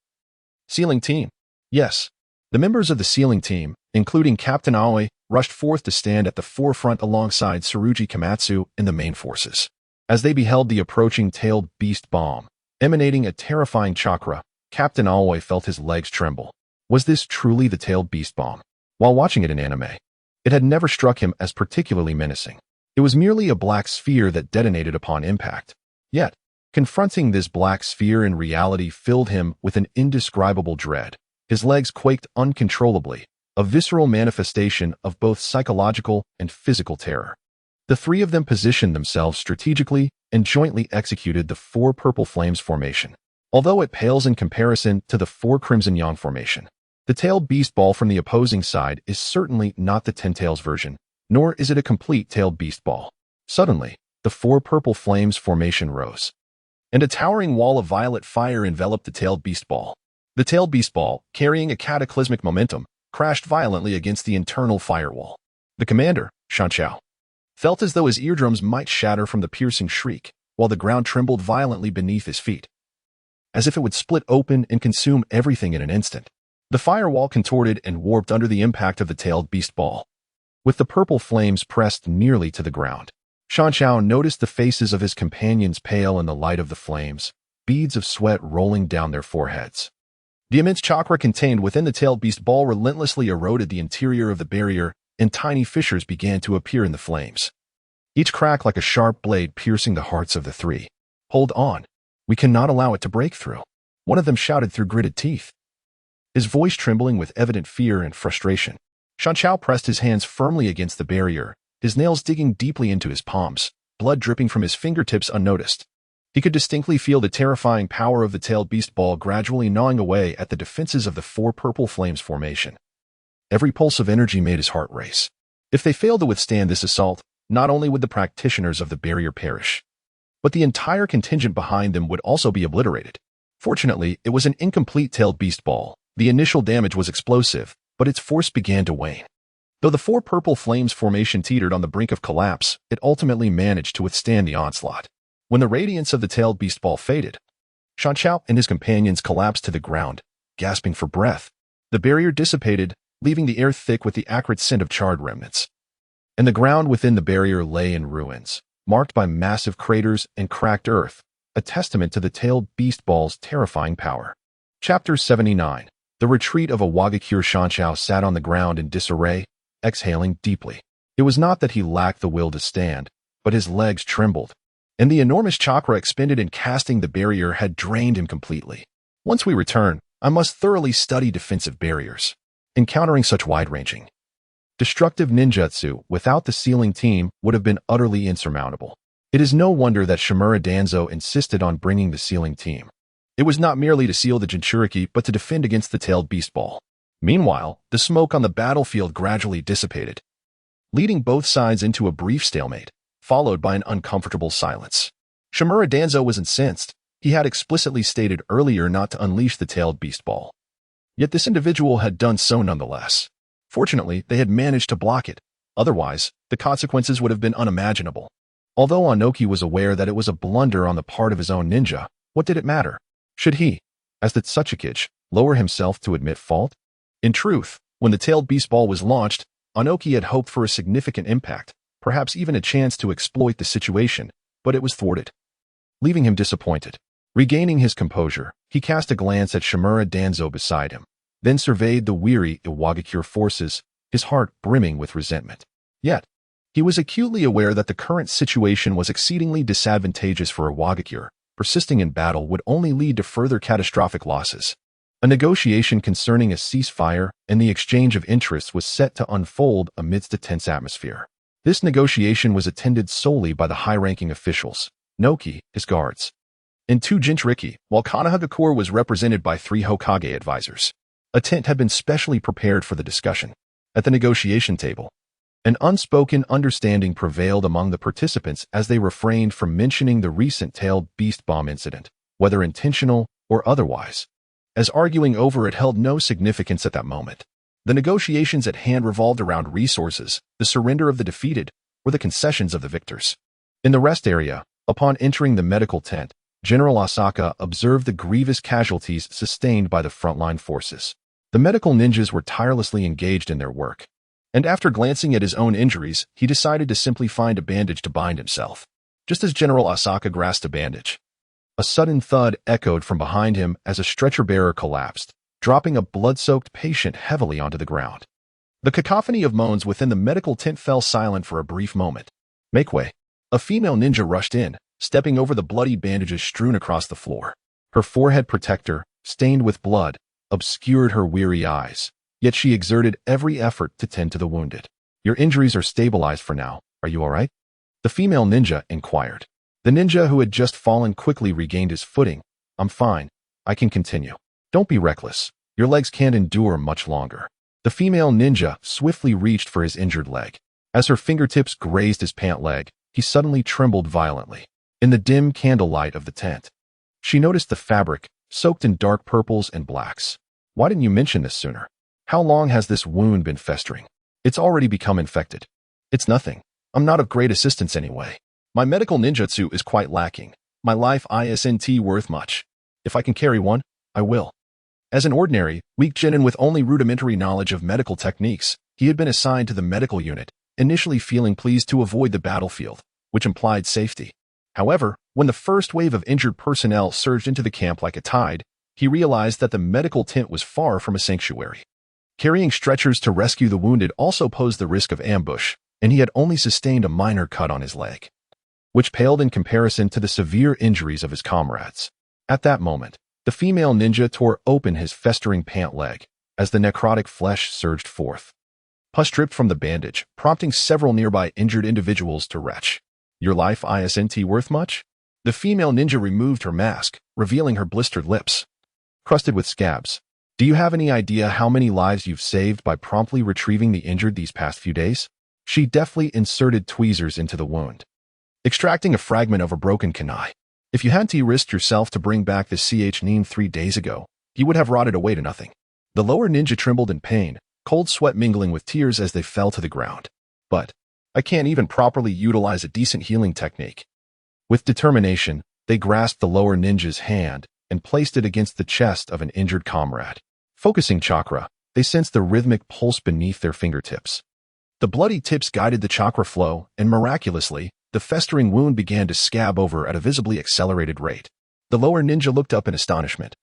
Sealing team. Yes. The members of the sealing team, including Captain Aoi, rushed forth to stand at the forefront alongside Tsurugi Komatsu in the main forces. As they beheld the approaching tailed beast bomb, emanating a terrifying chakra, Captain Aoi felt his legs tremble. Was this truly the tailed beast bomb? While watching it in anime, it had never struck him as particularly menacing. It was merely a black sphere that detonated upon impact. Yet, confronting this black sphere in reality filled him with an indescribable dread. His legs quaked uncontrollably, a visceral manifestation of both psychological and physical terror. The three of them positioned themselves strategically and jointly executed the 4 purple flames formation. Although it pales in comparison to the 4 crimson yang formation, the tailed beast ball from the opposing side is certainly not the Ten Tails version, nor is it a complete tailed beast ball. Suddenly, the 4 purple flames formation rose, and a towering wall of violet fire enveloped the tailed beast ball. The tailed beast ball, carrying a cataclysmic momentum, crashed violently against the internal firewall. The commander, Shanchao, felt as though his eardrums might shatter from the piercing shriek, while the ground trembled violently beneath his feet, as if it would split open and consume everything in an instant. The firewall contorted and warped under the impact of the tailed beast ball, with the purple flames pressed nearly to the ground. Shanchao noticed the faces of his companions pale in the light of the flames, beads of sweat rolling down their foreheads. The immense chakra contained within the tailed beast ball relentlessly eroded the interior of the barrier, and tiny fissures began to appear in the flames, each crack like a sharp blade piercing the hearts of the three. Hold on. We cannot allow it to break through, one of them shouted through gritted teeth, his voice trembling with evident fear and frustration. Shanchao pressed his hands firmly against the barrier, his nails digging deeply into his palms, blood dripping from his fingertips unnoticed. He could distinctly feel the terrifying power of the tailed beast ball gradually gnawing away at the defenses of the 4 purple flames formation. Every pulse of energy made his heart race. If they failed to withstand this assault, not only would the practitioners of the barrier perish, but the entire contingent behind them would also be obliterated. Fortunately, it was an incomplete tailed beast ball. The initial damage was explosive, but its force began to wane. Though the 4 purple flames formation teetered on the brink of collapse, it ultimately managed to withstand the onslaught. When the radiance of the tailed beast ball faded, Shanchao and his companions collapsed to the ground, gasping for breath. The barrier dissipated, leaving the air thick with the acrid scent of charred remnants. And the ground within the barrier lay in ruins, marked by massive craters and cracked earth, a testament to the tailed beast ball's terrifying power. Chapter 79. The retreat of a Wagakure. Shanchao sat on the ground in disarray, exhaling deeply. It was not that he lacked the will to stand, but his legs trembled, and the enormous chakra expended in casting the barrier had drained him completely. Once we return, I must thoroughly study defensive barriers. Encountering such wide-ranging, destructive ninjutsu without the sealing team would have been utterly insurmountable. It is no wonder that Shimura Danzo insisted on bringing the sealing team. It was not merely to seal the Jinchuriki, but to defend against the tailed beast ball. Meanwhile, the smoke on the battlefield gradually dissipated, leading both sides into a brief stalemate, followed by an uncomfortable silence. Shimura Danzo was incensed. He had explicitly stated earlier not to unleash the tailed beast ball. Yet this individual had done so nonetheless. Fortunately, they had managed to block it. Otherwise, the consequences would have been unimaginable. Although Anoki was aware that it was a blunder on the part of his own ninja, what did it matter? Should he, as the Tsuchikage, lower himself to admit fault? In truth, when the tailed beast ball was launched, Anoki had hoped for a significant impact, perhaps even a chance to exploit the situation, but it was thwarted, leaving him disappointed. Regaining his composure, he cast a glance at Shimura Danzo beside him, then surveyed the weary Iwagakure forces, his heart brimming with resentment. Yet, he was acutely aware that the current situation was exceedingly disadvantageous for Iwagakure. Persisting in battle would only lead to further catastrophic losses. A negotiation concerning a ceasefire and the exchange of interests was set to unfold amidst a tense atmosphere. This negotiation was attended solely by the high-ranking officials, Noki, his guards, and 2 Jinchuriki, while Konohagakure was represented by 3 Hokage advisors. A tent had been specially prepared for the discussion. At the negotiation table, an unspoken understanding prevailed among the participants as they refrained from mentioning the recent tailed beast bomb incident, whether intentional or otherwise, as arguing over it held no significance at that moment. The negotiations at hand revolved around resources, the surrender of the defeated, or the concessions of the victors. In the rest area, upon entering the medical tent, General Asaka observed the grievous casualties sustained by the frontline forces. The medical ninjas were tirelessly engaged in their work, and after glancing at his own injuries, he decided to simply find a bandage to bind himself. Just as General Asaka grasped a bandage, a sudden thud echoed from behind him as a stretcher-bearer collapsed, dropping a blood-soaked patient heavily onto the ground. The cacophony of moans within the medical tent fell silent for a brief moment. Make way. A female ninja rushed in, stepping over the bloody bandages strewn across the floor. Her forehead protector, stained with blood, obscured her weary eyes, yet she exerted every effort to tend to the wounded. Your injuries are stabilized for now. Are you all right? The female ninja inquired. The ninja who had just fallen quickly regained his footing. I'm fine. I can continue. Don't be reckless. Your legs can't endure much longer. The female ninja swiftly reached for his injured leg. As her fingertips grazed his pant leg, he suddenly trembled violently. In the dim candlelight of the tent, she noticed the fabric, soaked in dark purples and blacks. Why didn't you mention this sooner? How long has this wound been festering? It's already become infected. It's nothing. I'm not of great assistance anyway. My medical ninjutsu is quite lacking. My life isn't worth much. If I can carry one, I will. As an ordinary, weak genin with only rudimentary knowledge of medical techniques, he had been assigned to the medical unit, initially feeling pleased to avoid the battlefield, which implied safety. However, when the first wave of injured personnel surged into the camp like a tide, he realized that the medical tent was far from a sanctuary. Carrying stretchers to rescue the wounded also posed the risk of ambush, and he had only sustained a minor cut on his leg, which paled in comparison to the severe injuries of his comrades. At that moment, the female ninja tore open his festering pant leg as the necrotic flesh surged forth. Pus dripped from the bandage, prompting several nearby injured individuals to retch. Your life isn't worth much? The female ninja removed her mask, revealing her blistered lips, crusted with scabs. Do you have any idea how many lives you've saved by promptly retrieving the injured these past few days? She deftly inserted tweezers into the wound, extracting a fragment of a broken kunai. If you hadn't risked yourself to bring back the Nin 3 days ago, he would have rotted away to nothing. The lower ninja trembled in pain, cold sweat mingling with tears as they fell to the ground. But I can't even properly utilize a decent healing technique. With determination, they grasped the lower ninja's hand and placed it against the chest of an injured comrade. Focusing chakra, they sensed the rhythmic pulse beneath their fingertips. The bloody tips guided the chakra flow, and miraculously, the festering wound began to scab over at a visibly accelerated rate. The lower ninja looked up in astonishment,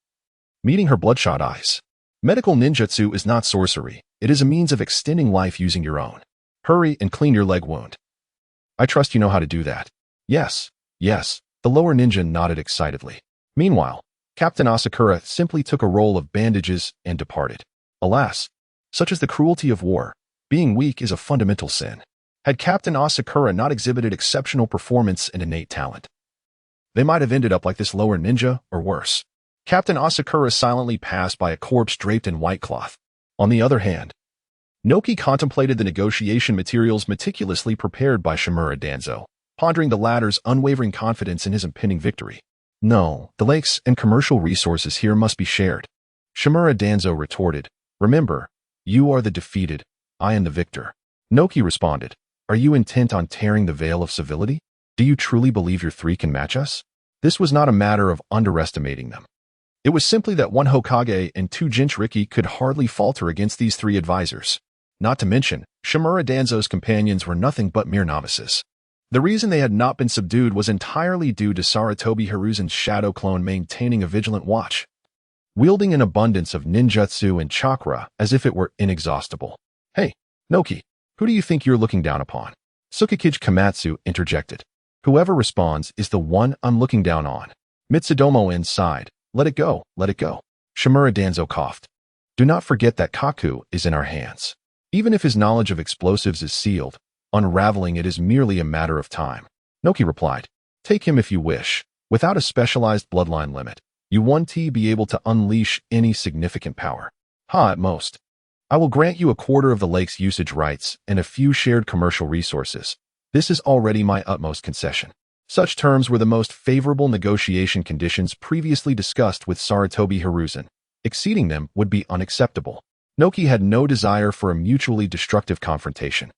meeting her bloodshot eyes. Medical ninjutsu is not sorcery. It is a means of extending life using your own. Hurry and clean your leg wound. I trust you know how to do that. Yes, yes, the lower ninja nodded excitedly. Meanwhile, Captain Asakura simply took a roll of bandages and departed. Alas, such is the cruelty of war. Being weak is a fundamental sin. Had Captain Asakura not exhibited exceptional performance and innate talent, they might have ended up like this lower ninja, or worse. Captain Asakura silently passed by a corpse draped in white cloth. On the other hand, Noki contemplated the negotiation materials meticulously prepared by Shimura Danzo, pondering the latter's unwavering confidence in his impending victory. No, the lakes and commercial resources here must be shared. Shimura Danzo retorted, remember, you are the defeated, I am the victor. Noki responded, are you intent on tearing the veil of civility? Do you truly believe your three can match us? This was not a matter of underestimating them. It was simply that one Hokage and two Jinchuriki could hardly falter against these three advisors. Not to mention, Shimura Danzo's companions were nothing but mere novices. The reason they had not been subdued was entirely due to Sarutobi Hiruzen's shadow clone maintaining a vigilant watch, wielding an abundance of ninjutsu and chakra as if it were inexhaustible. Hey, Noki, who do you think you're looking down upon? Tsukikage Kamatsu interjected. Whoever responds is the one I'm looking down on. Mitsudomo sighed. Let it go, let it go. Shimura Danzo coughed. Do not forget that Kaku is in our hands. Even if his knowledge of explosives is sealed, unraveling it is merely a matter of time. Noki replied, take him if you wish. Without a specialized bloodline limit, you won't be able to unleash any significant power. At most. I will grant you a quarter of the lake's usage rights and a few shared commercial resources. This is already my utmost concession. Such terms were the most favorable negotiation conditions previously discussed with Sarutobi Hiruzen. Exceeding them would be unacceptable. Noki had no desire for a mutually destructive confrontation,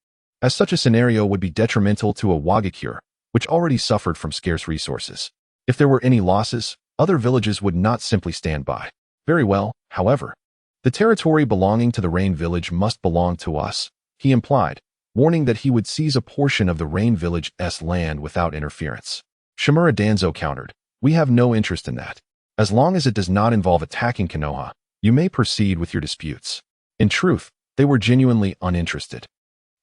as such a scenario would be detrimental to a Wagakure, which already suffered from scarce resources. If there were any losses, other villages would not simply stand by. Very well, however. The territory belonging to the Rain Village must belong to us, he implied, warning that he would seize a portion of the Rain Village's land without interference. Shimura Danzo countered, we have no interest in that. As long as it does not involve attacking Kenoha, you may proceed with your disputes. In truth, they were genuinely uninterested.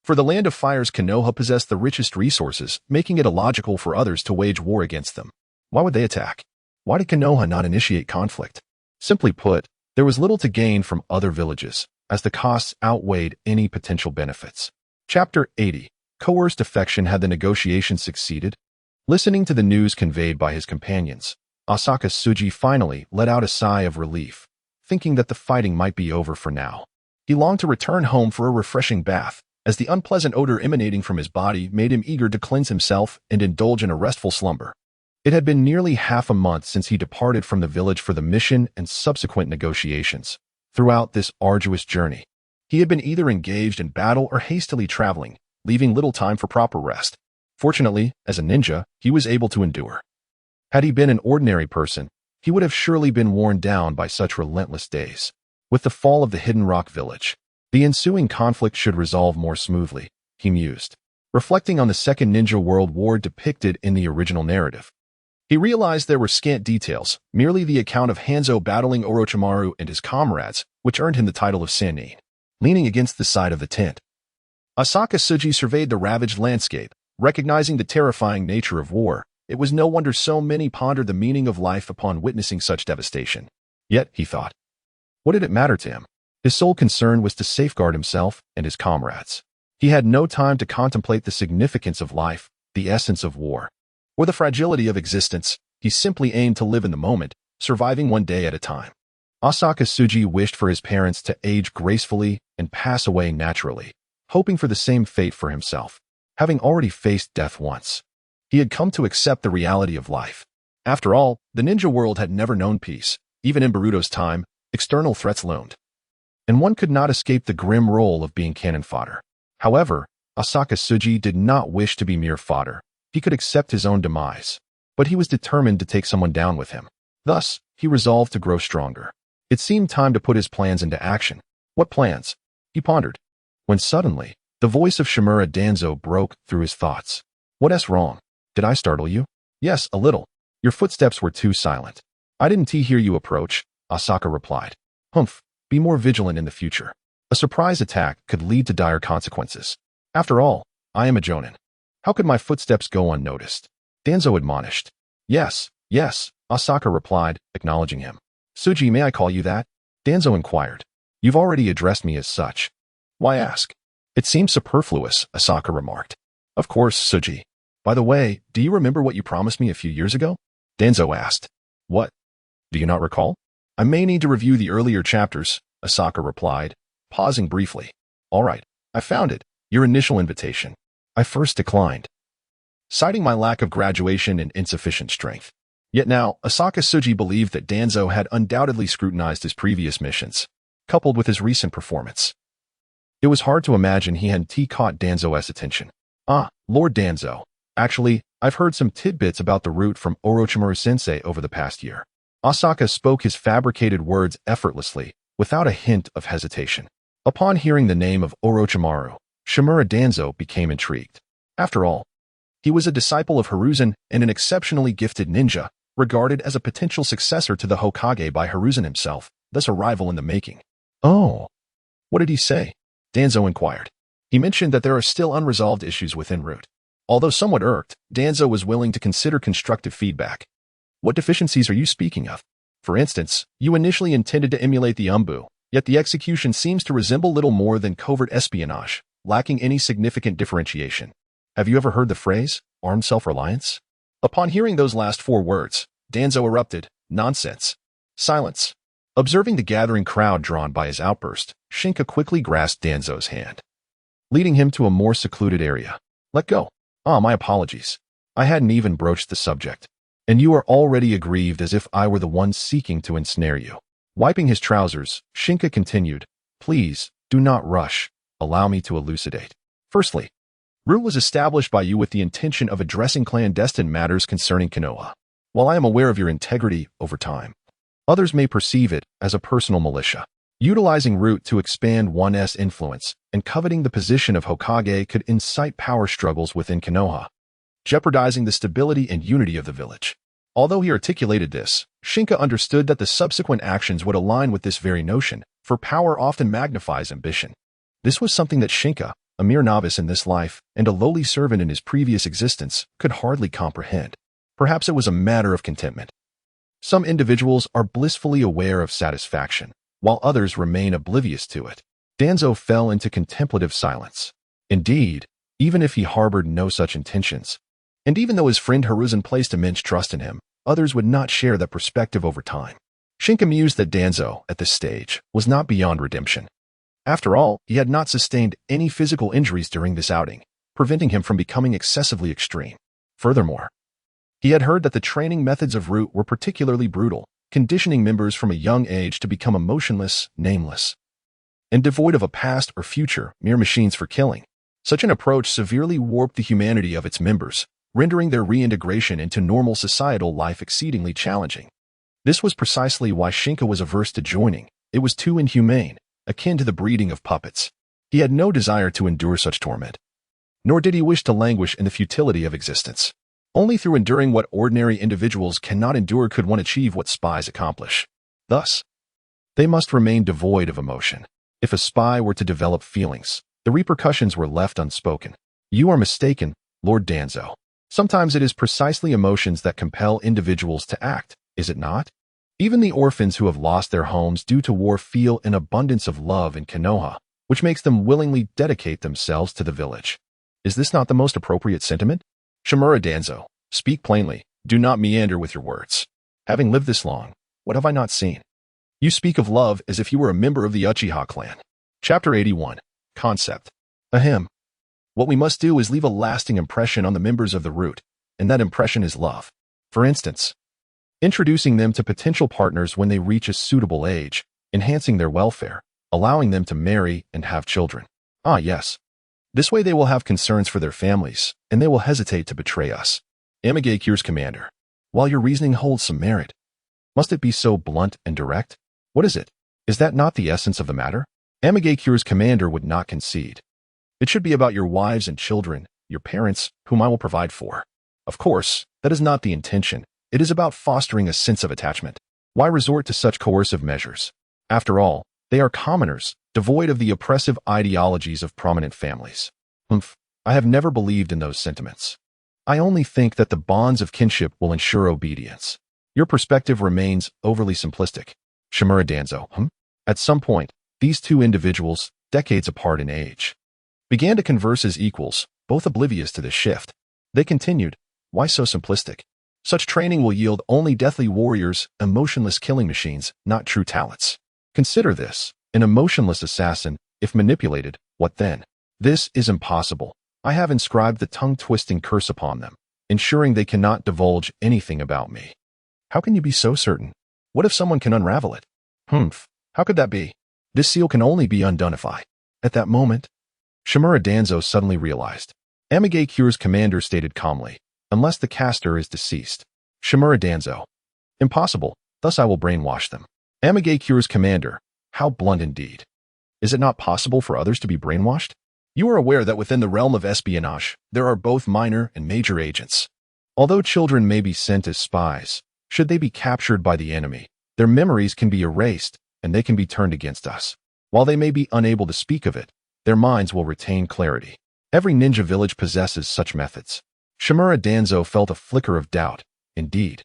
For the Land of Fire's Kenoha possessed the richest resources, making it illogical for others to wage war against them. Why would they attack? Why did Kenoha not initiate conflict? Simply put, there was little to gain from other villages, as the costs outweighed any potential benefits. Chapter 80. Coerced Affection. Had the negotiations succeeded? Listening to the news conveyed by his companions, Asaka Tsuji finally let out a sigh of relief, thinking that the fighting might be over for now. He longed to return home for a refreshing bath, as the unpleasant odor emanating from his body made him eager to cleanse himself and indulge in a restful slumber. It had been nearly half a month since he departed from the village for the mission and subsequent negotiations. Throughout this arduous journey, he had been either engaged in battle or hastily traveling, leaving little time for proper rest. Fortunately, as a ninja, he was able to endure. Had he been an ordinary person, he would have surely been worn down by such relentless days. With the fall of the Hidden Rock Village, the ensuing conflict should resolve more smoothly, he mused, reflecting on the Second Ninja World War depicted in the original narrative. He realized there were scant details, merely the account of Hanzo battling Orochimaru and his comrades, which earned him the title of Sanin. Leaning against the side of the tent, Asaka Tsuji surveyed the ravaged landscape, recognizing the terrifying nature of war. It was no wonder so many pondered the meaning of life upon witnessing such devastation. Yet, he thought, what did it matter to him? His sole concern was to safeguard himself and his comrades. He had no time to contemplate the significance of life, the essence of war, or the fragility of existence. He simply aimed to live in the moment, surviving one day at a time. Asaka Tsuji wished for his parents to age gracefully and pass away naturally, hoping for the same fate for himself. Having already faced death once, he had come to accept the reality of life. After all, the ninja world had never known peace. Even in Boruto's time, external threats loomed, and one could not escape the grim role of being cannon fodder. However, Asaka Tsuji did not wish to be mere fodder. He could accept his own demise. but he was determined to take someone down with him. Thus, he resolved to grow stronger. It seemed time to put his plans into action. What plans? He pondered, when suddenly, the voice of Shimura Danzo broke through his thoughts. What's wrong? Did I startle you? Yes, a little. Your footsteps were too silent. I didn't hear you approach, Asaka replied. Humph, be more vigilant in the future. A surprise attack could lead to dire consequences. After all, I am a jonin. How could my footsteps go unnoticed? Danzo admonished. Yes, Asaka replied, acknowledging him. Chouji, may I call you that? Danzo inquired. You've already addressed me as such. Why ask? It seems superfluous, Asaka remarked. Of course, Chouji. By the way, do you remember what you promised me a few years ago? Danzo asked. What? Do you not recall? I may need to review the earlier chapters, Asaka replied, pausing briefly. All right, I found it. Your initial invitation. I first declined, citing my lack of graduation and insufficient strength. Yet now, Asaka Chouji believed that Danzo had undoubtedly scrutinized his previous missions, coupled with his recent performance. It was hard to imagine he hadn't caught Danzo's attention. Ah, Lord Danzo. Actually, I've heard some tidbits about the route from Orochimaru-sensei over the past year. Asaka spoke his fabricated words effortlessly, without a hint of hesitation. Upon hearing the name of Orochimaru, Shimura Danzo became intrigued. After all, he was a disciple of Hiruzen and an exceptionally gifted ninja, regarded as a potential successor to the Hokage by Hiruzen himself, thus a rival in the making. Oh, what did he say? Danzo inquired. He mentioned that there are still unresolved issues within Root. Although somewhat irked, Danzo was willing to consider constructive feedback. What deficiencies are you speaking of? For instance, you initially intended to emulate the Umbu, yet the execution seems to resemble little more than covert espionage, lacking any significant differentiation. Have you ever heard the phrase, armed self-reliance? Upon hearing those last four words, Danzo erupted, nonsense. Silence. Observing the gathering crowd drawn by his outburst, Shinka quickly grasped Danzo's hand, leading him to a more secluded area. Let go. Ah, my apologies. I hadn't even broached the subject. And you are already aggrieved as if I were the one seeking to ensnare you. Wiping his trousers, Shinka continued, Please, do not rush. Allow me to elucidate. Firstly, Root was established by you with the intention of addressing clandestine matters concerning Kenoha. While I am aware of your integrity over time, others may perceive it as a personal militia. Utilizing Root to expand one's influence and coveting the position of Hokage could incite power struggles within Kenoha, jeopardizing the stability and unity of the village. Although he articulated this, Shinka understood that the subsequent actions would align with this very notion, for power often magnifies ambition. This was something that Shinka, a mere novice in this life and a lowly servant in his previous existence, could hardly comprehend. Perhaps it was a matter of contentment. Some individuals are blissfully aware of satisfaction, while others remain oblivious to it. Danzo fell into contemplative silence. Indeed, even if he harbored no such intentions, and even though his friend Hiruzen placed immense trust in him, others would not share that perspective over time. Shinka mused that Danzo, at this stage, was not beyond redemption. After all, he had not sustained any physical injuries during this outing, preventing him from becoming excessively extreme. Furthermore, he had heard that the training methods of Root were particularly brutal, conditioning members from a young age to become emotionless, nameless, and devoid of a past or future, mere machines for killing. Such an approach severely warped the humanity of its members, rendering their reintegration into normal societal life exceedingly challenging. This was precisely why Shinka was averse to joining. It was too inhumane, akin to the breeding of puppets. He had no desire to endure such torment, nor did he wish to languish in the futility of existence. Only through enduring what ordinary individuals cannot endure could one achieve what spies accomplish. Thus, they must remain devoid of emotion. If a spy were to develop feelings, the repercussions were left unspoken. You are mistaken, Lord Danzo. Sometimes it is precisely emotions that compel individuals to act, is it not? Even the orphans who have lost their homes due to war feel an abundance of love in Kenoha, which makes them willingly dedicate themselves to the village. Is this not the most appropriate sentiment? Shimura Danzo, speak plainly. Do not meander with your words. Having lived this long, what have I not seen? You speak of love as if you were a member of the Uchiha clan. Chapter 81. Concept. Ahem. What we must do is leave a lasting impression on the members of the Root, and that impression is love. For instance, introducing them to potential partners when they reach a suitable age, enhancing their welfare, allowing them to marry and have children. Ah, yes. This way they will have concerns for their families, and they will hesitate to betray us. Amigakir's commander. While your reasoning holds some merit, must it be so blunt and direct? What is it? Is that not the essence of the matter? Amagecure's commander would not concede. It should be about your wives and children, your parents, whom I will provide for. Of course, that is not the intention. It is about fostering a sense of attachment. Why resort to such coercive measures? After all, they are commoners, devoid of the oppressive ideologies of prominent families. I have never believed in those sentiments. I only think that the bonds of kinship will ensure obedience. Your perspective remains overly simplistic. Shimura Danzo, At some point, these two individuals, decades apart in age, began to converse as equals, both oblivious to this shift. They continued, why so simplistic? Such training will yield only deathly warriors, emotionless killing machines, not true talents. Consider this, an emotionless assassin, if manipulated, what then? This is impossible. I have inscribed the tongue-twisting curse upon them, ensuring they cannot divulge anything about me. How can you be so certain? What if someone can unravel it? How could that be? This seal can only be undone if I. At that moment, Shimura Danzo suddenly realized. Amagecure's commander stated calmly, unless the caster is deceased. Shimura Danzo. Impossible, thus I will brainwash them. Amagecure's commander. How blunt indeed. Is it not possible for others to be brainwashed? You are aware that within the realm of espionage, there are both minor and major agents. Although children may be sent as spies, should they be captured by the enemy, their memories can be erased and they can be turned against us. While they may be unable to speak of it, their minds will retain clarity. Every ninja village possesses such methods. Shimura Danzo felt a flicker of doubt. Indeed,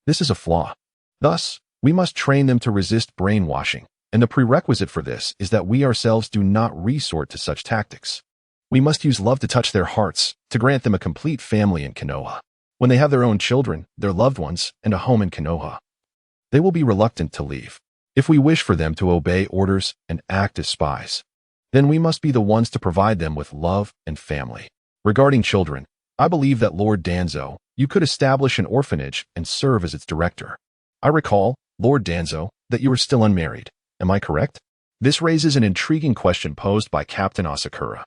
this is a flaw. Thus, we must train them to resist brainwashing, and the prerequisite for this is that we ourselves do not resort to such tactics. We must use love to touch their hearts, to grant them a complete family in Kenoha. When they have their own children, their loved ones, and a home in Kenoha, they will be reluctant to leave. If we wish for them to obey orders and act as spies, then we must be the ones to provide them with love and family. Regarding children, I believe that Lord Danzo, you could establish an orphanage and serve as its director. I recall, Lord Danzo, that you are still unmarried. Am I correct? This raises an intriguing question posed by Captain Asakura.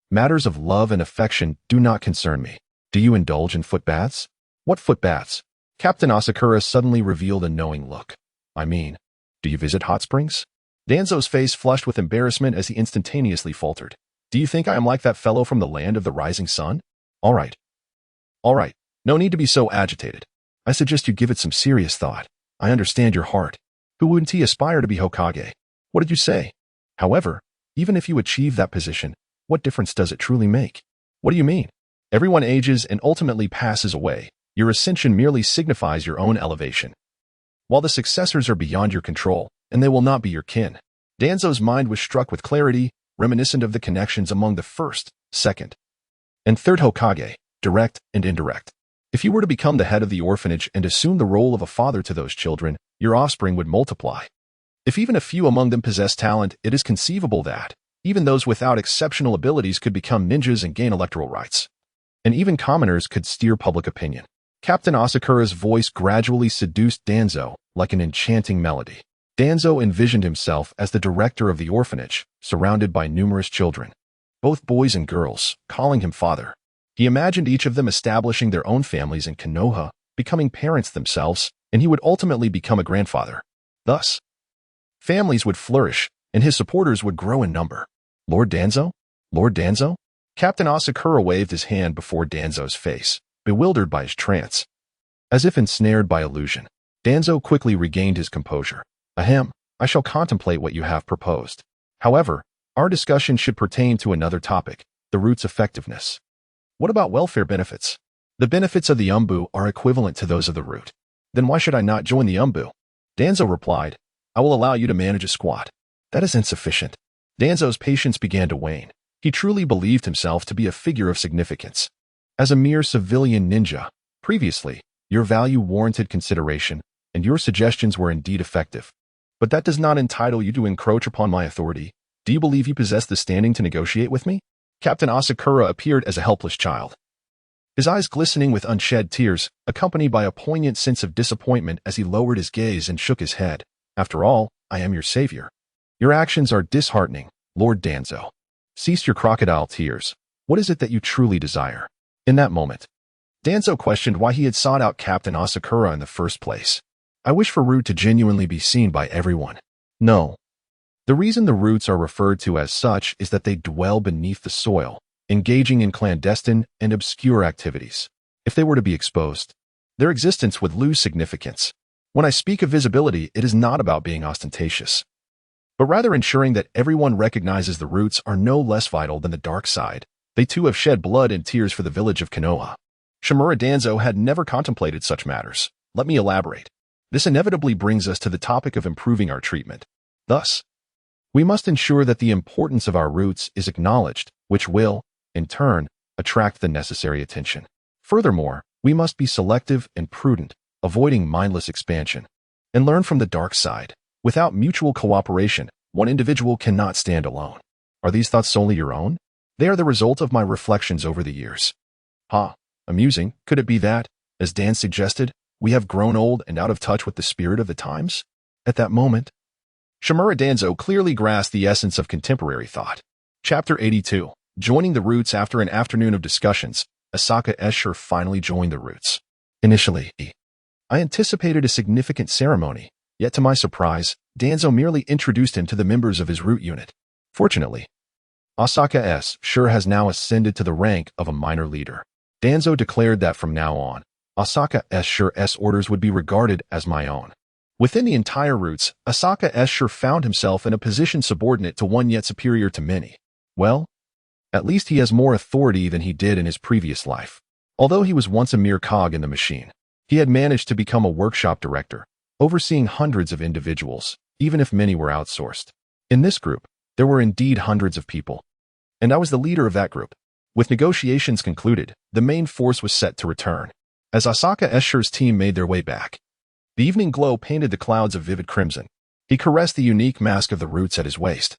Matters of love and affection do not concern me. Do you indulge in foot baths? What foot baths? Captain Asakura suddenly revealed a knowing look. I mean, do you visit hot springs? Danzo's face flushed with embarrassment as he instantaneously faltered. Do you think I am like that fellow from the land of the rising sun? All right. No need to be so agitated. I suggest you give it some serious thought. I understand your heart. Who wouldn't he aspire to be Hokage? What did you say? However, even if you achieve that position, what difference does it truly make? What do you mean? Everyone ages and ultimately passes away. Your ascension merely signifies your own elevation. While the successors are beyond your control, and they will not be your kin. Danzo's mind was struck with clarity, reminiscent of the connections among the first, second, and third Hokage, direct and indirect. If you were to become the head of the orphanage and assume the role of a father to those children, your offspring would multiply. If even a few among them possess talent, it is conceivable that even those without exceptional abilities could become ninjas and gain electoral rights. And even commoners could steer public opinion. Captain Asakura's voice gradually seduced Danzo like an enchanting melody. Danzo envisioned himself as the director of the orphanage, surrounded by numerous children, both boys and girls, calling him father. He imagined each of them establishing their own families in Kenoha, becoming parents themselves, and he would ultimately become a grandfather. Thus, families would flourish, and his supporters would grow in number. Lord Danzo? Lord Danzo? Captain Asakura waved his hand before Danzo's face, bewildered by his trance. As if ensnared by illusion, Danzo quickly regained his composure. Ahem, I shall contemplate what you have proposed. However, our discussion should pertain to another topic, the root's effectiveness. What about welfare benefits? The benefits of the umbu are equivalent to those of the root. Then why should I not join the umbu? Danzo replied, I will allow you to manage a squad. That is insufficient. Danzo's patience began to wane. He truly believed himself to be a figure of significance. As a mere civilian ninja, previously, your value warranted consideration, and your suggestions were indeed effective. But that does not entitle you to encroach upon my authority. Do you believe you possess the standing to negotiate with me? Captain Asakura appeared as a helpless child, his eyes glistening with unshed tears, accompanied by a poignant sense of disappointment as he lowered his gaze and shook his head. After all, I am your savior. Your actions are disheartening, Lord Danzo. Cease your crocodile tears. What is it that you truly desire? In that moment, Danzo questioned why he had sought out Captain Asakura in the first place. I wish for root to genuinely be seen by everyone. No. The reason the roots are referred to as such is that they dwell beneath the soil, engaging in clandestine and obscure activities. If they were to be exposed, their existence would lose significance. When I speak of visibility, it is not about being ostentatious, but rather ensuring that everyone recognizes the roots are no less vital than the dark side. They too have shed blood and tears for the village of Kenoha. Shimura Danzo had never contemplated such matters. Let me elaborate. This inevitably brings us to the topic of improving our treatment. Thus, we must ensure that the importance of our roots is acknowledged, which will, in turn, attract the necessary attention. Furthermore, we must be selective and prudent, avoiding mindless expansion, and learn from the dark side. Without mutual cooperation, one individual cannot stand alone. Are these thoughts solely your own? They are the result of my reflections over the years. Amusing, could it be that, as Dan suggested, we have grown old and out of touch with the spirit of the times? At that moment, Shimura Danzo clearly grasped the essence of contemporary thought. Chapter 82. Joining the Roots. After an afternoon of discussions, Asaka Escher finally joined the Roots. Initially, I anticipated a significant ceremony, yet to my surprise, Danzo merely introduced him to the members of his root unit. Fortunately, Asaka Escher has now ascended to the rank of a minor leader. Danzo declared that from now on, Asaka Escher's orders would be regarded as my own. Within the entire Roots, Asaka Escher found himself in a position subordinate to one yet superior to many. Well, at least he has more authority than he did in his previous life. Although he was once a mere cog in the machine, he had managed to become a workshop director, overseeing hundreds of individuals, even if many were outsourced. In this group, there were indeed hundreds of people, and I was the leader of that group. With negotiations concluded, the main force was set to return. As Asaka Escher's team made their way back, the evening glow painted the clouds of vivid crimson. He caressed the unique mask of the Roots at his waist,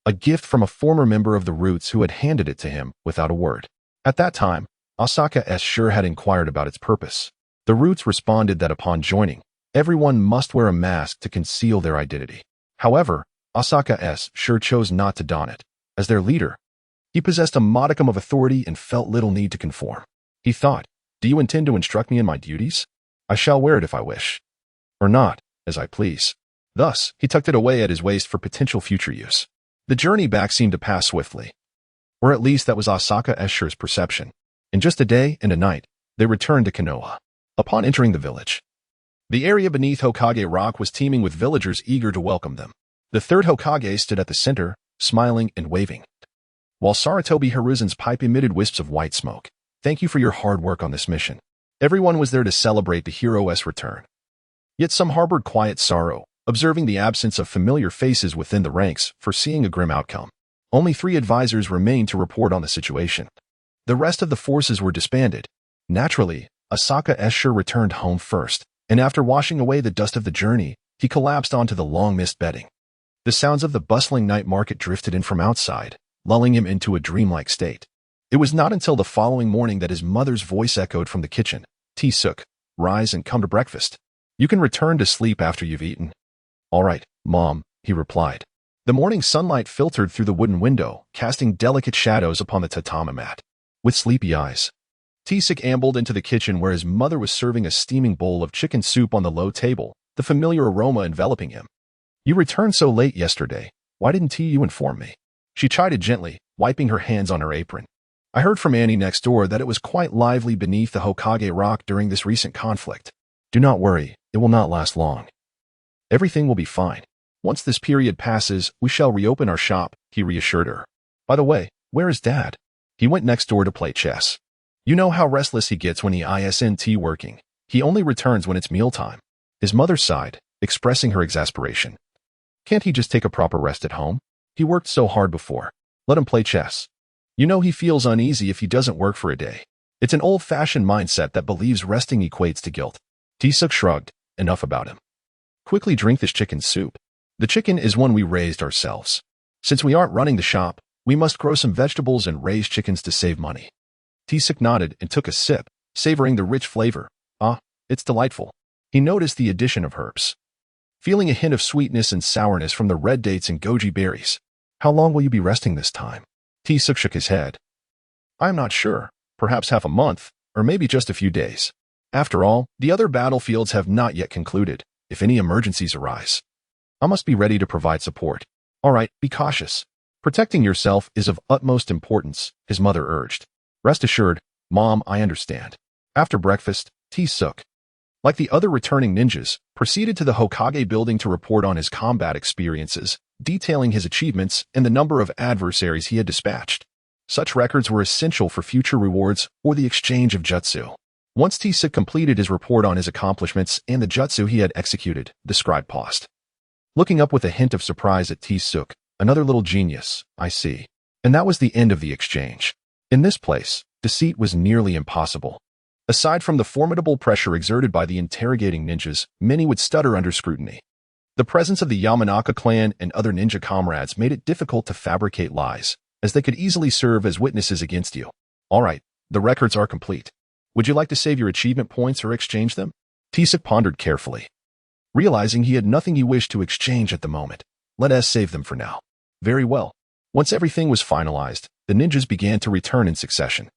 a gift from a former member of the Roots who had handed it to him without a word. At that time, Asaka Escher had inquired about its purpose. The Roots responded that upon joining, everyone must wear a mask to conceal their identity. However, Asaka Escher chose not to don it. As their leader, he possessed a modicum of authority and felt little need to conform. He thought, "Do you intend to instruct me in my duties? I shall wear it if I wish, or not, as I please." Thus, he tucked it away at his waist for potential future use. The journey back seemed to pass swiftly, or at least that was Asaka Escher's perception. In just a day and a night, they returned to Kenoha. Upon entering the village, the area beneath Hokage Rock was teeming with villagers eager to welcome them. The third Hokage stood at the center, smiling and waving, while Sarutobi Hiruzen's pipe emitted wisps of white smoke. "Thank you for your hard work on this mission." Everyone was there to celebrate the hero's return. Yet some harbored quiet sorrow, observing the absence of familiar faces within the ranks, foreseeing a grim outcome. Only 3 advisors remained to report on the situation. The rest of the forces were disbanded. Naturally, Asaka Escher returned home first, and after washing away the dust of the journey, he collapsed onto the long-missed bedding. The sounds of the bustling night market drifted in from outside, lulling him into a dreamlike state. It was not until the following morning that his mother's voice echoed from the kitchen. "T-Suk, rise and come to breakfast. You can return to sleep after you've eaten." "All right, Mom," he replied. The morning sunlight filtered through the wooden window, casting delicate shadows upon the tatami mat. With sleepy eyes, T-Suk ambled into the kitchen where his mother was serving a steaming bowl of chicken soup on the low table, the familiar aroma enveloping him. "You returned so late yesterday. Why didn't you inform me?" She chided gently, wiping her hands on her apron. "I heard from Annie next door that it was quite lively beneath the Hokage Rock during this recent conflict. Do not worry, it will not last long. Everything will be fine. Once this period passes, we shall reopen our shop," he reassured her. "By the way, where is Dad?" "He went next door to play chess. You know how restless he gets when he isn't working. He only returns when it's mealtime." His mother sighed, expressing her exasperation. "Can't he just take a proper rest at home? He worked so hard before. Let him play chess. You know he feels uneasy if he doesn't work for a day. It's an old-fashioned mindset that believes resting equates to guilt." T-Suk shrugged. "Enough about him. Quickly drink this chicken soup. The chicken is one we raised ourselves. Since we aren't running the shop, we must grow some vegetables and raise chickens to save money." T-Suk nodded and took a sip, savoring the rich flavor. It's delightful." He noticed the addition of herbs, feeling a hint of sweetness and sourness from the red dates and goji berries. "How long will you be resting this time?" T-Suk shook his head. "I'm not sure. Perhaps half a month. or maybe just a few days. After all, the other battlefields have not yet concluded. If any emergencies arise, I must be ready to provide support. All right, be cautious. Protecting yourself is of utmost importance, his mother urged. Rest assured, Mom, I understand. After breakfast, T-Suk, like the other returning ninjas, proceeded to the Hokage building to report on his combat experiences, detailing his achievements and the number of adversaries he had dispatched. Such records were essential for future rewards or the exchange of jutsu. Once T-Suk completed his report on his accomplishments and the jutsu he had executed, the scribe paused, looking up with a hint of surprise at T-Suk. Another little genius, I see. And that was the end of the exchange. In this place, deceit was nearly impossible. Aside from the formidable pressure exerted by the interrogating ninjas, many would stutter under scrutiny. The presence of the Yamanaka clan and other ninja comrades made it difficult to fabricate lies, as they could easily serve as witnesses against you. All right, the records are complete. Would you like to save your achievement points or exchange them? T-Suk pondered carefully, realizing he had nothing he wished to exchange at the moment. Let us save them for now. Very well. Once everything was finalized, the ninjas began to return in succession,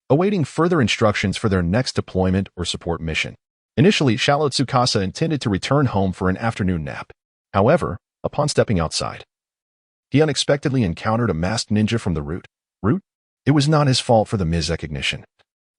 awaiting further instructions for their next deployment or support mission. Initially, Shallow Tsukasa intended to return home for an afternoon nap. However, upon stepping outside, he unexpectedly encountered a masked ninja from the route. It was not his fault for the misrecognition,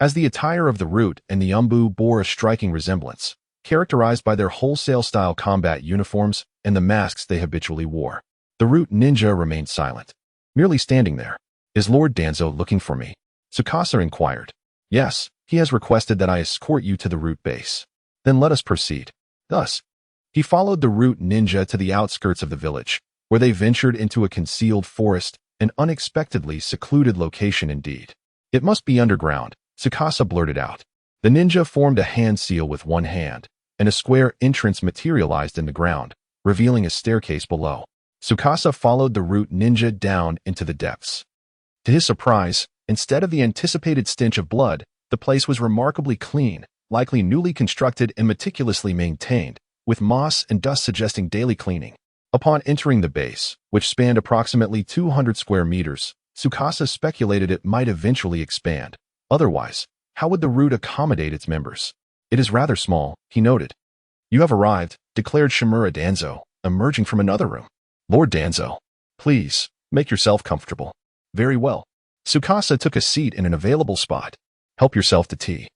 as the attire of the route and the Umbu bore a striking resemblance, characterized by their wholesale-style combat uniforms and the masks they habitually wore. The route ninja remained silent, merely standing there. Is Lord Danzo looking for me? Tsukasa inquired. Yes, he has requested that I escort you to the route base. Then let us proceed. Thus, he followed the route ninja to the outskirts of the village, where they ventured into a concealed forest, an unexpectedly secluded location indeed. It must be underground, Tsukasa blurted out. The ninja formed a hand seal with one hand, and a square entrance materialized in the ground, revealing a staircase below. Tsukasa followed the route ninja down into the depths. To his surprise, instead of the anticipated stench of blood, the place was remarkably clean, likely newly constructed and meticulously maintained, with moss and dust suggesting daily cleaning. Upon entering the base, which spanned approximately 200 square meters, Tsukasa speculated it might eventually expand. Otherwise, how would the route accommodate its members? It is rather small, he noted. You have arrived, declared Shimura Danzo, emerging from another room. Lord Danzo, please, make yourself comfortable. Very well. Tsukasa took a seat in an available spot. Help yourself to tea.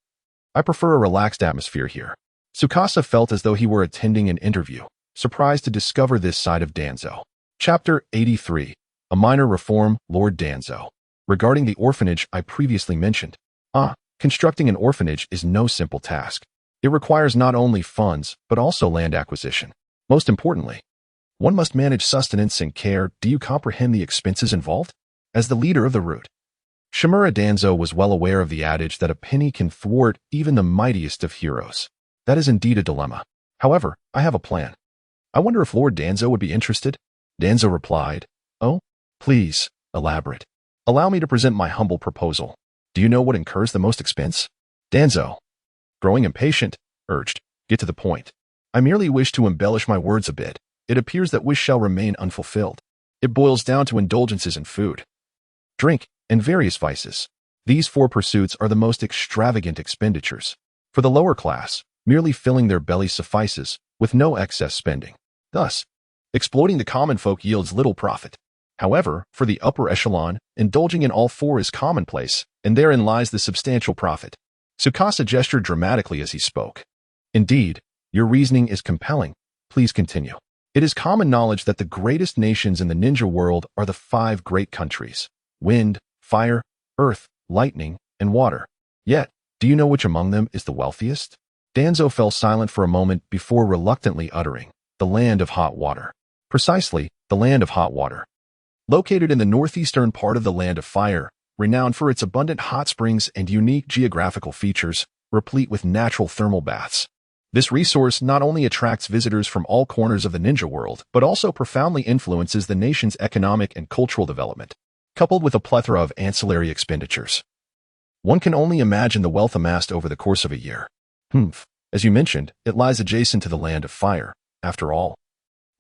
I prefer a relaxed atmosphere here. Tsukasa felt as though he were attending an interview, surprised to discover this side of Danzo. Chapter 83. A minor reform, Lord Danzo. Regarding the orphanage I previously mentioned. Constructing an orphanage is no simple task. It requires not only funds, but also land acquisition. Most importantly, one must manage sustenance and care. Do you comprehend the expenses involved? As the leader of the route, Shimura Danzo was well aware of the adage that a penny can thwart even the mightiest of heroes. That is indeed a dilemma. However, I have a plan. I wonder if Lord Danzo would be interested? Danzo replied, Oh, please, elaborate. Allow me to present my humble proposal. Do you know what incurs the most expense? Danzo, growing impatient, urged, Get to the point. I merely wish to embellish my words a bit. It appears that wish shall remain unfulfilled. It boils down to indulgences in food, drink, and various vices. These four pursuits are the most extravagant expenditures. For the lower class, merely filling their belly suffices, with no excess spending. Thus, exploiting the common folk yields little profit. However, for the upper echelon, indulging in all four is commonplace, and therein lies the substantial profit. Tsukasa gestured dramatically as he spoke. Indeed, your reasoning is compelling. Please continue. It is common knowledge that the greatest nations in the ninja world are the 5 great countries: wind, fire, earth, lightning, and water. Yet, do you know which among them is the wealthiest? Danzo fell silent for a moment before reluctantly uttering, the land of hot water. Precisely, the land of hot water. Located in the northeastern part of the land of fire, renowned for its abundant hot springs and unique geographical features, replete with natural thermal baths. This resource not only attracts visitors from all corners of the ninja world, but also profoundly influences the nation's economic and cultural development, coupled with a plethora of ancillary expenditures. One can only imagine the wealth amassed over the course of a year. As you mentioned, it lies adjacent to the land of fire. After all,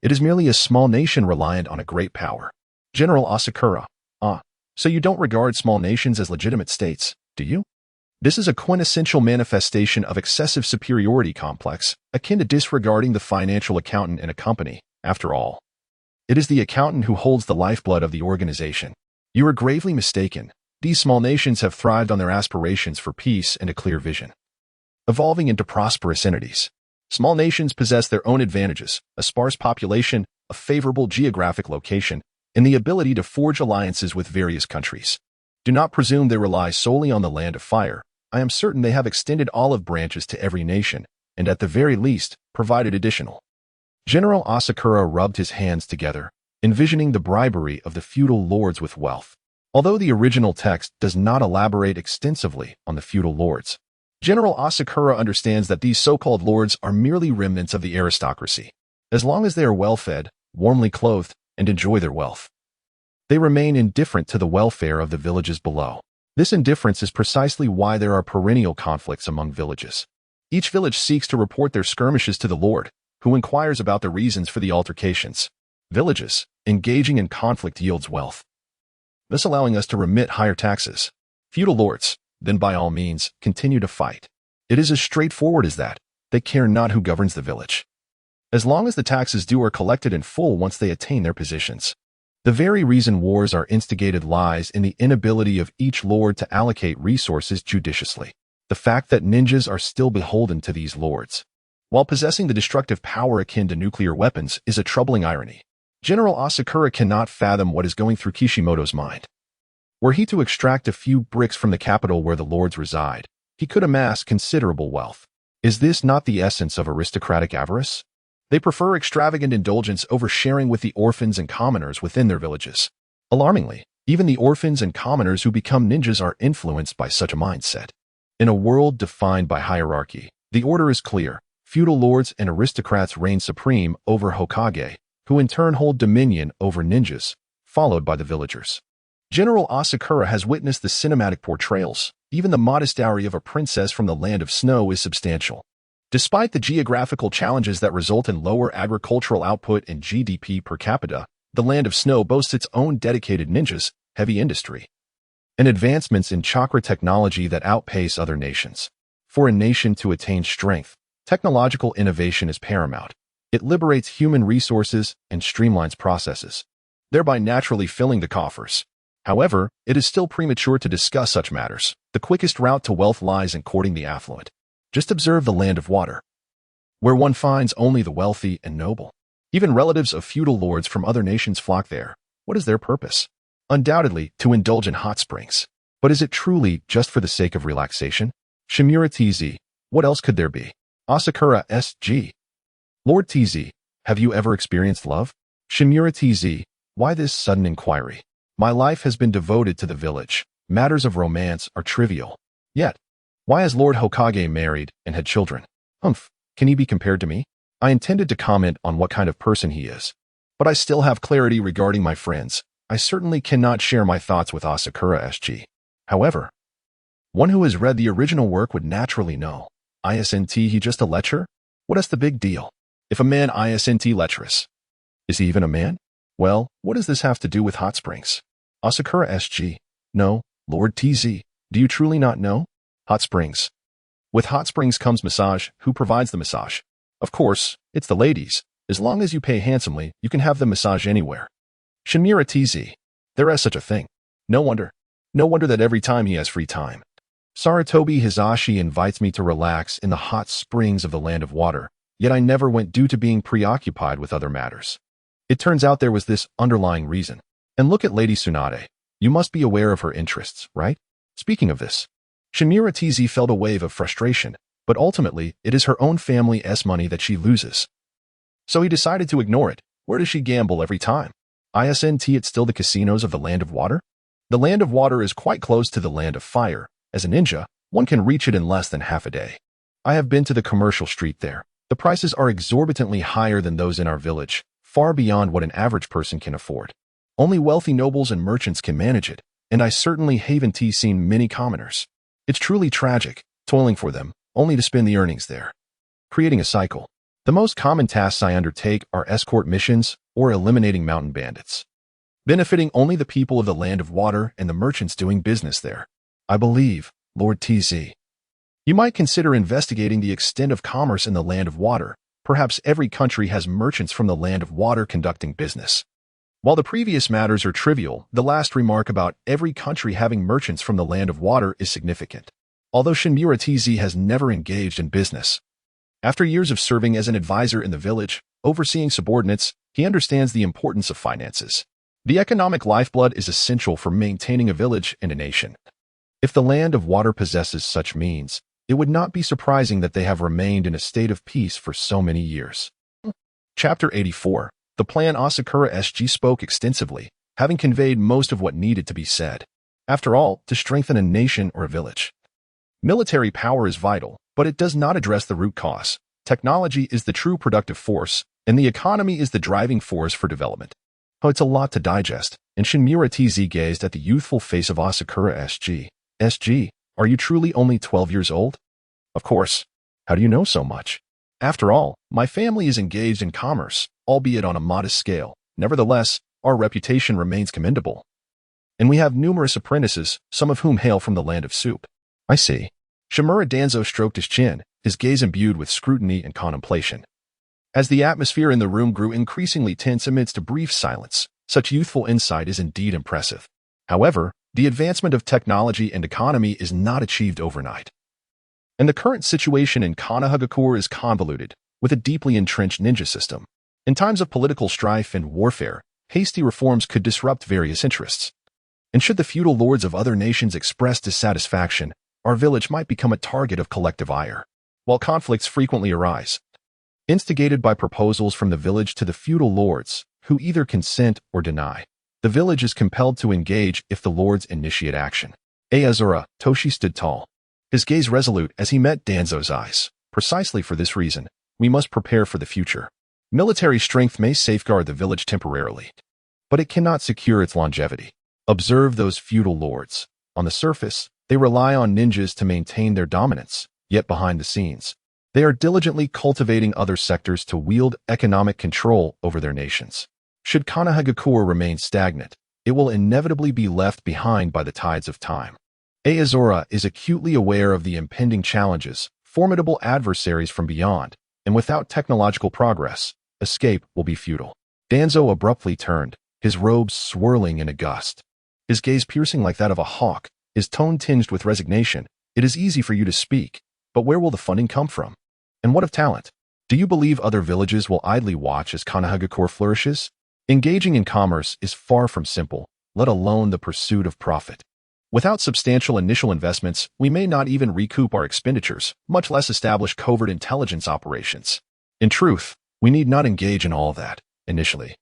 it is merely a small nation reliant on a great power. General Asakura. So you don't regard small nations as legitimate states, do you? This is a quintessential manifestation of excessive superiority complex, akin to disregarding the financial accountant in a company. After all, it is the accountant who holds the lifeblood of the organization. You are gravely mistaken. These small nations have thrived on their aspirations for peace and a clear vision, evolving into prosperous entities. Small nations possess their own advantages, a sparse population, a favorable geographic location, and the ability to forge alliances with various countries. Do not presume they rely solely on the land of fire. I am certain they have extended olive branches to every nation, and at the very least, provided additional. General Asakura rubbed his hands together, envisioning the bribery of the feudal lords with wealth. Although the original text does not elaborate extensively on the feudal lords, General Asakura understands that these so-called lords are merely remnants of the aristocracy. As long as they are well-fed, warmly clothed, and enjoy their wealth, they remain indifferent to the welfare of the villages below. This indifference is precisely why there are perennial conflicts among villages. Each village seeks to report their skirmishes to the lord, who inquires about the reasons for the altercations. Villages engaging in conflict yields wealth, thus allowing us to remit higher taxes. Feudal lords, then by all means, continue to fight. It is as straightforward as that. They care not who governs the village, as long as the taxes due are collected in full once they attain their positions. The very reason wars are instigated lies in the inability of each lord to allocate resources judiciously. The fact that ninjas are still beholden to these lords, while possessing the destructive power akin to nuclear weapons, is a troubling irony. General Asakura cannot fathom what is going through Kishimoto's mind. Were he to extract a few bricks from the capital where the lords reside, he could amass considerable wealth. Is this not the essence of aristocratic avarice? They prefer extravagant indulgence over sharing with the orphans and commoners within their villages. Alarmingly, even the orphans and commoners who become ninjas are influenced by such a mindset. In a world defined by hierarchy, the order is clear. Feudal lords and aristocrats reign supreme over Hokage, who in turn hold dominion over ninjas, followed by the villagers. General Asakura has witnessed the cinematic portrayals. Even the modest dowry of a princess from the land of snow is substantial. Despite the geographical challenges that result in lower agricultural output and GDP per capita, the land of snow boasts its own dedicated ninjas, heavy industry, and advancements in chakra technology that outpace other nations. For a nation to attain strength, technological innovation is paramount. It liberates human resources and streamlines processes, thereby naturally filling the coffers. However, it is still premature to discuss such matters. The quickest route to wealth lies in courting the affluent. Just observe the land of water, where one finds only the wealthy and noble. Even relatives of feudal lords from other nations flock there. What is their purpose? Undoubtedly, to indulge in hot springs. But is it truly just for the sake of relaxation? Shimura TZ, what else could there be? Asakura SG. Lord TZ, have you ever experienced love? Shimura TZ, why this sudden inquiry? My life has been devoted to the village. Matters of romance are trivial. Yet, why is Lord Hokage married and had children? Humph, can he be compared to me? I intended to comment on what kind of person he is, but I still have clarity regarding my friends. I certainly cannot share my thoughts with Asakura SG. However, one who has read the original work would naturally know. Isnt he just a lecher? What is the big deal? If a man isnt lecherous, is he even a man? Well, what does this have to do with hot springs? Asakura SG. No, Lord TZ, do you truly not know? Hot springs. With hot springs comes massage. Who provides the massage? Of course, it's the ladies. As long as you pay handsomely, you can have the massage anywhere. Shimura TZ. There is such a thing. No wonder. No wonder that every time he has free time, Saratobi Hizashi invites me to relax in the hot springs of the land of water, yet I never went due to being preoccupied with other matters. It turns out there was this underlying reason. And look at Lady Tsunade. You must be aware of her interests, right? Speaking of this, Shimura TZ felt a wave of frustration, but ultimately, it is her own family's money that she loses. So he decided to ignore it. Where does she gamble every time? Isnt it's still the casinos of the land of water? The land of water is quite close to the land of fire. As a ninja, one can reach it in less than half a day. I have been to the commercial street there. The prices are exorbitantly higher than those in our village, far beyond what an average person can afford. Only wealthy nobles and merchants can manage it, and I certainly haven't seen many commoners. It's truly tragic, toiling for them, only to spend the earnings there, creating a cycle. The most common tasks I undertake are escort missions or eliminating mountain bandits, benefiting only the people of the land of water and the merchants doing business there. I believe Lord TZ. You might consider investigating the extent of commerce in the land of water. Perhaps every country has merchants from the land of water conducting business. While the previous matters are trivial, the last remark about every country having merchants from the land of water is significant. Although Shinmura TZ has never engaged in business, after years of serving as an advisor in the village, overseeing subordinates, he understands the importance of finances. The economic lifeblood is essential for maintaining a village and a nation. If the land of water possesses such means, it would not be surprising that they have remained in a state of peace for so many years. Chapter 84. The plan. Asakura SG spoke extensively, having conveyed most of what needed to be said. After all, to strengthen a nation or a village, military power is vital, but it does not address the root cause. Technology is the true productive force, and the economy is the driving force for development. Oh, it's a lot to digest, and Shinmura TZ gazed at the youthful face of Asakura SG. SG, are you truly only 12 years old? Of course. How do you know so much? After all, my family is engaged in commerce, albeit on a modest scale. Nevertheless, our reputation remains commendable. And we have numerous apprentices, some of whom hail from the land of soup. I see. Shimura Danzo stroked his chin, his gaze imbued with scrutiny and contemplation. As the atmosphere in the room grew increasingly tense amidst a brief silence, such youthful insight is indeed impressive. However, the advancement of technology and economy is not achieved overnight. And the current situation in Konohagakure is convoluted, with a deeply entrenched ninja system. In times of political strife and warfare, hasty reforms could disrupt various interests. And should the feudal lords of other nations express dissatisfaction, our village might become a target of collective ire. While conflicts frequently arise, instigated by proposals from the village to the feudal lords, who either consent or deny, the village is compelled to engage if the lords initiate action. Aozora, Toshi stood tall, his gaze resolute as he met Danzo's eyes. Precisely for this reason, we must prepare for the future. Military strength may safeguard the village temporarily, but it cannot secure its longevity. Observe those feudal lords. On the surface, they rely on ninjas to maintain their dominance, yet behind the scenes, they are diligently cultivating other sectors to wield economic control over their nations. Should Konohagakure remain stagnant, it will inevitably be left behind by the tides of time. Aozora is acutely aware of the impending challenges, formidable adversaries from beyond, and without technological progress, escape will be futile. Danzo abruptly turned, his robes swirling in a gust, his gaze piercing like that of a hawk, his tone tinged with resignation. It is easy for you to speak, but where will the funding come from? And what of talent? Do you believe other villages will idly watch as Konohagakure flourishes? Engaging in commerce is far from simple, let alone the pursuit of profit. Without substantial initial investments, we may not even recoup our expenditures, much less establish covert intelligence operations. In truth, we need not engage in all that, initially.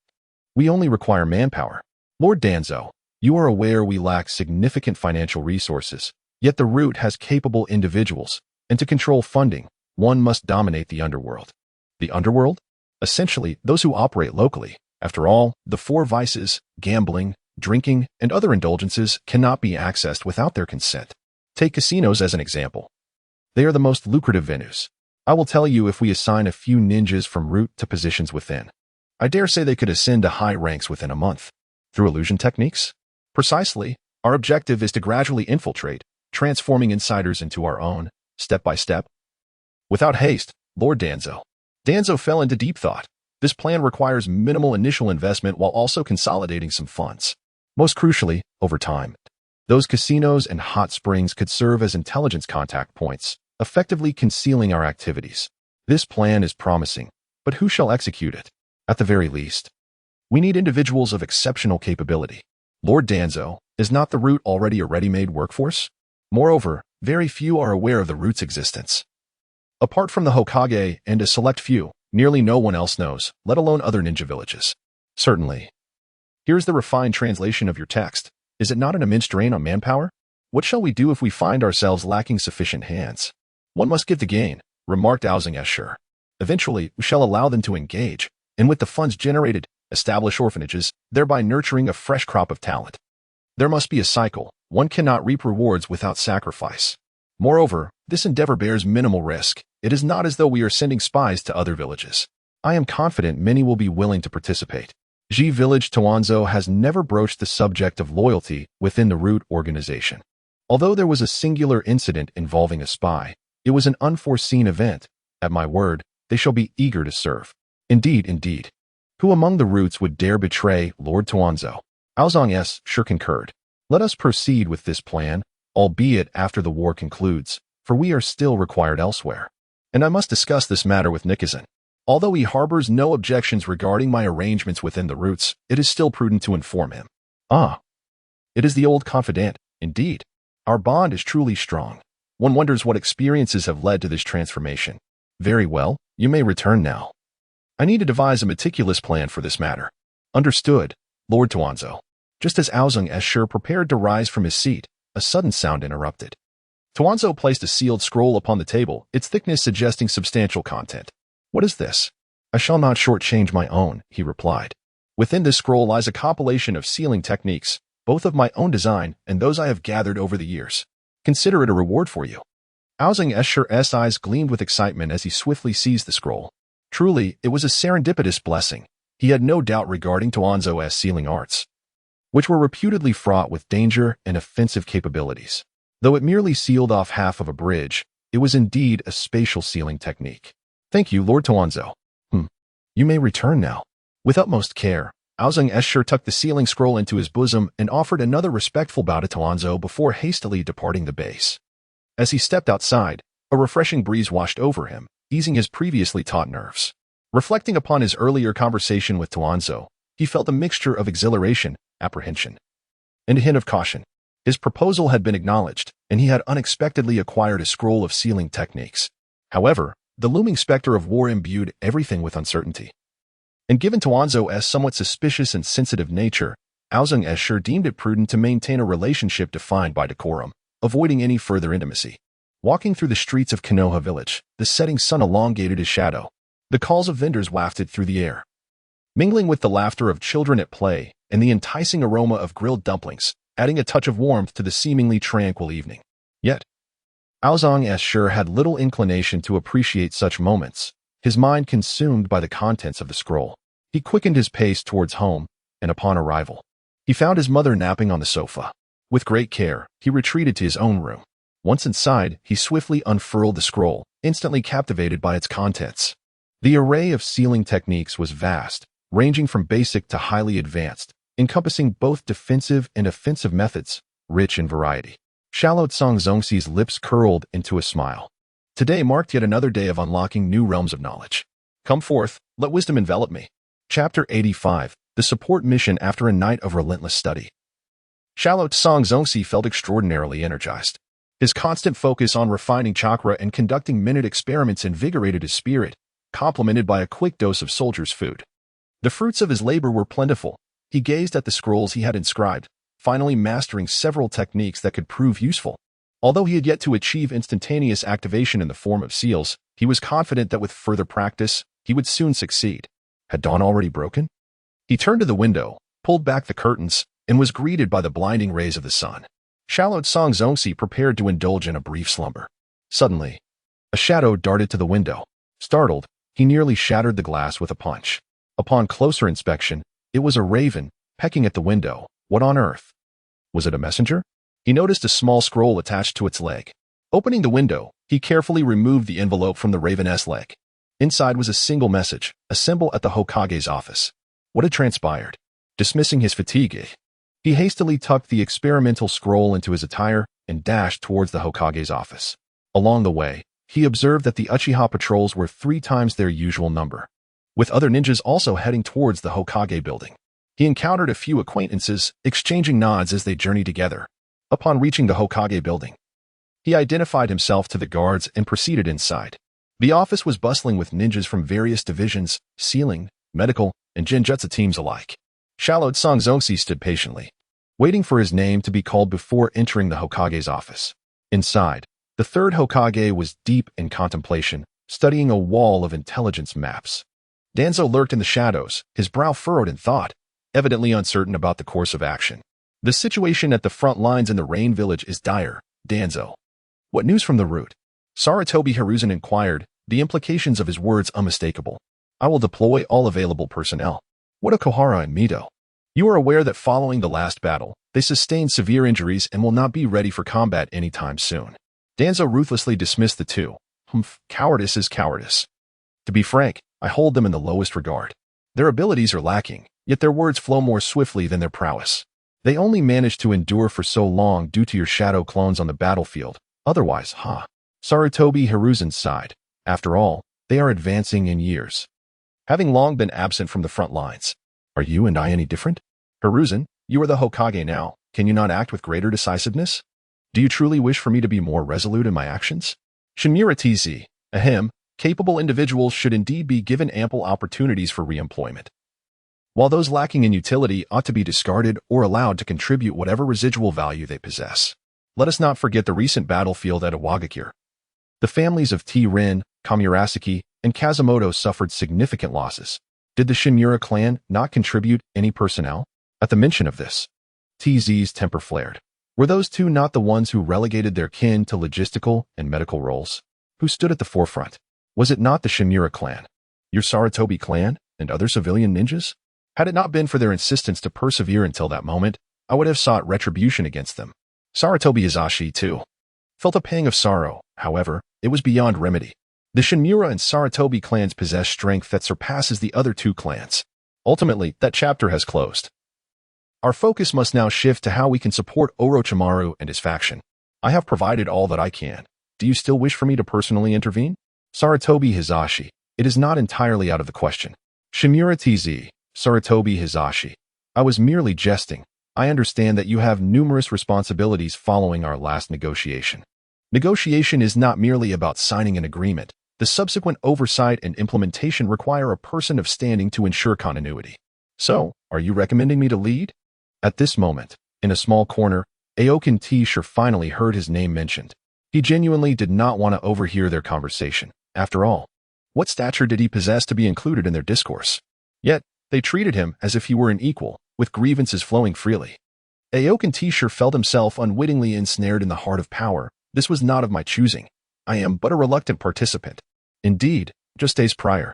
We only require manpower. Lord Danzo, you are aware we lack significant financial resources, yet the root has capable individuals, and to control funding, one must dominate the underworld. The underworld? Essentially, those who operate locally. After all, the four vices, gambling, drinking, and other indulgences cannot be accessed without their consent. Take casinos as an example. They are the most lucrative venues. I will tell you, if we assign a few ninjas from root to positions within, I dare say they could ascend to high ranks within a month. Through illusion techniques? Precisely. Our objective is to gradually infiltrate, transforming insiders into our own, step by step. Without haste, Lord Danzo. Danzo fell into deep thought. This plan requires minimal initial investment while also consolidating some funds. Most crucially, over time, those casinos and hot springs could serve as intelligence contact points, effectively concealing our activities. This plan is promising, but who shall execute it? At the very least, we need individuals of exceptional capability. Lord Danzo, is not the root already a ready-made workforce? Moreover, very few are aware of the root's existence. Apart from the Hokage and a select few, nearly no one else knows, let alone other ninja villages. Certainly. Here's the refined translation of your text. Is it not an immense drain on manpower? What shall we do if we find ourselves lacking sufficient hands? One must give the gain, remarked Owsing Escher. Eventually, we shall allow them to engage, and with the funds generated, establish orphanages, thereby nurturing a fresh crop of talent. There must be a cycle. One cannot reap rewards without sacrifice. Moreover, this endeavor bears minimal risk. It is not as though we are sending spies to other villages. I am confident many will be willing to participate. Ji Village Toanzo has never broached the subject of loyalty within the root organization. Although there was a singular incident involving a spy, it was an unforeseen event. At my word, they shall be eager to serve. Indeed, indeed. Who among the roots would dare betray Lord Tuanzo? Aozong sure concurred. Let us proceed with this plan, albeit after the war concludes, for we are still required elsewhere. And I must discuss this matter with Nikizan. Although he harbors no objections regarding my arrangements within the roots, it is still prudent to inform him. Ah, it is the old confidant, indeed. Our bond is truly strong. One wonders what experiences have led to this transformation. Very well, you may return now. I need to devise a meticulous plan for this matter. Understood, Lord Tuanzo. Just as Aozong Escher prepared to rise from his seat, a sudden sound interrupted. Tuanzo placed a sealed scroll upon the table, its thickness suggesting substantial content. What is this? I shall not shortchange my own, he replied. Within this scroll lies a compilation of sealing techniques, both of my own design and those I have gathered over the years. Consider it a reward for you. Aozong Escher's eyes gleamed with excitement as he swiftly seized the scroll. Truly, it was a serendipitous blessing. He had no doubt regarding Tuanzo's sealing arts, which were reputedly fraught with danger and offensive capabilities. Though it merely sealed off half of a bridge, it was indeed a spatial sealing technique. Thank you, Lord Tuanzo. You may return now. With utmost care, Aozong Escher tucked the sealing scroll into his bosom and offered another respectful bow to Tuanzo before hastily departing the base. As he stepped outside, a refreshing breeze washed over him, easing his previously taut nerves. Reflecting upon his earlier conversation with Tuanzo, he felt a mixture of exhilaration, apprehension, and a hint of caution. His proposal had been acknowledged, and he had unexpectedly acquired a scroll of sealing techniques. However, the looming specter of war imbued everything with uncertainty. And given Tuanzo's somewhat suspicious and sensitive nature, Aozong Escher deemed it prudent to maintain a relationship defined by decorum, avoiding any further intimacy. Walking through the streets of Kenoha village, the setting sun elongated his shadow. The calls of vendors wafted through the air, mingling with the laughter of children at play and the enticing aroma of grilled dumplings, adding a touch of warmth to the seemingly tranquil evening. Yet, Aozong Escher had little inclination to appreciate such moments, his mind consumed by the contents of the scroll. He quickened his pace towards home, and upon arrival, he found his mother napping on the sofa. With great care, he retreated to his own room. Once inside, he swiftly unfurled the scroll, instantly captivated by its contents. The array of sealing techniques was vast, ranging from basic to highly advanced, encompassing both defensive and offensive methods, rich in variety. Shallow Tsang Zongxi's lips curled into a smile. Today marked yet another day of unlocking new realms of knowledge. Come forth, let wisdom envelop me. Chapter 85, The Support Mission After a Night of Relentless Study. Shallow Tsang Zongxi felt extraordinarily energized. His constant focus on refining chakra and conducting minute experiments invigorated his spirit, complemented by a quick dose of soldier's food. The fruits of his labor were plentiful. He gazed at the scrolls he had inscribed, finally mastering several techniques that could prove useful. Although he had yet to achieve instantaneous activation in the form of seals, he was confident that with further practice, he would soon succeed. Had dawn already broken? He turned to the window, pulled back the curtains, and was greeted by the blinding rays of the sun. Shallow Tsang Zongxi prepared to indulge in a brief slumber. Suddenly, a shadow darted to the window. Startled, he nearly shattered the glass with a punch. Upon closer inspection, it was a raven, pecking at the window. What on earth? Was it a messenger? He noticed a small scroll attached to its leg. Opening the window, he carefully removed the envelope from the raven's leg. Inside was a single message, a symbol at the Hokage's office. What had transpired? Dismissing his fatigue, he hastily tucked the experimental scroll into his attire and dashed towards the Hokage's office. Along the way, he observed that the Uchiha patrols were 3 times their usual number, with other ninjas also heading towards the Hokage building. He encountered a few acquaintances, exchanging nods as they journeyed together. Upon reaching the Hokage building, he identified himself to the guards and proceeded inside. The office was bustling with ninjas from various divisions, sealing, medical, and genjutsu teams alike. Shallow Tsang Zongxi stood patiently, waiting for his name to be called before entering the Hokage's office. Inside, the third Hokage was deep in contemplation, studying a wall of intelligence maps. Danzo lurked in the shadows, his brow furrowed in thought, evidently uncertain about the course of action. The situation at the front lines in the Rain Village is dire, Danzo. What news from the route? Sarutobi Hiruzen inquired, the implications of his words unmistakable. I will deploy all available personnel. What of Kohara and Mito? You are aware that following the last battle, They sustained severe injuries and will not be ready for combat anytime soon. Danzo ruthlessly dismissed the two. Cowardice is cowardice. To be frank, I hold them in the lowest regard. Their abilities are lacking, yet their words flow more swiftly than their prowess. They only managed to endure for so long due to your shadow clones on the battlefield. Otherwise, Sarutobi Hiruzen sighed. After all, they are advancing in years, having long been absent from the front lines. Are you and I any different? Hiruzen, you are the Hokage now. Can you not act with greater decisiveness? Do you truly wish for me to be more resolute in my actions? Shinmura TZ, capable individuals should indeed be given ample opportunities for reemployment, while those lacking in utility ought to be discarded or allowed to contribute whatever residual value they possess. Let us not forget the recent battlefield at Iwagakure. The families of T-Rin, Kamurasaki, and Kazumoto suffered significant losses. Did the Shinmura clan not contribute any personnel? At the mention of this, TZ's temper flared. Were those two not the ones who relegated their kin to logistical and medical roles? Who stood at the forefront? Was it not the Shinmura clan, your Sarutobi clan, and other civilian ninjas? Had it not been for their insistence to persevere until that moment, I would have sought retribution against them. Sarutobi Hizashi, too, felt a pang of sorrow. However, it was beyond remedy. The Shinmura and Sarutobi clans possess strength that surpasses the other two clans. Ultimately, that chapter has closed. Our focus must now shift to how we can support Orochimaru and his faction. I have provided all that I can. Do you still wish for me to personally intervene? Sarutobi Hizashi, it is not entirely out of the question. Shinmura TZ, Sarutobi Hizashi, I was merely jesting. I understand that you have numerous responsibilities following our last negotiation. Negotiation is not merely about signing an agreement. The subsequent oversight and implementation require a person of standing to ensure continuity. So, are you recommending me to lead? At this moment, in a small corner, Aoken T-Shirt finally heard his name mentioned. He genuinely did not want to overhear their conversation. After all, what stature did he possess to be included in their discourse? Yet, they treated him as if he were an equal, with grievances flowing freely. Aoken T-Shirt felt himself unwittingly ensnared in the heart of power. This was not of my choosing. I am but a reluctant participant. Indeed, just days prior,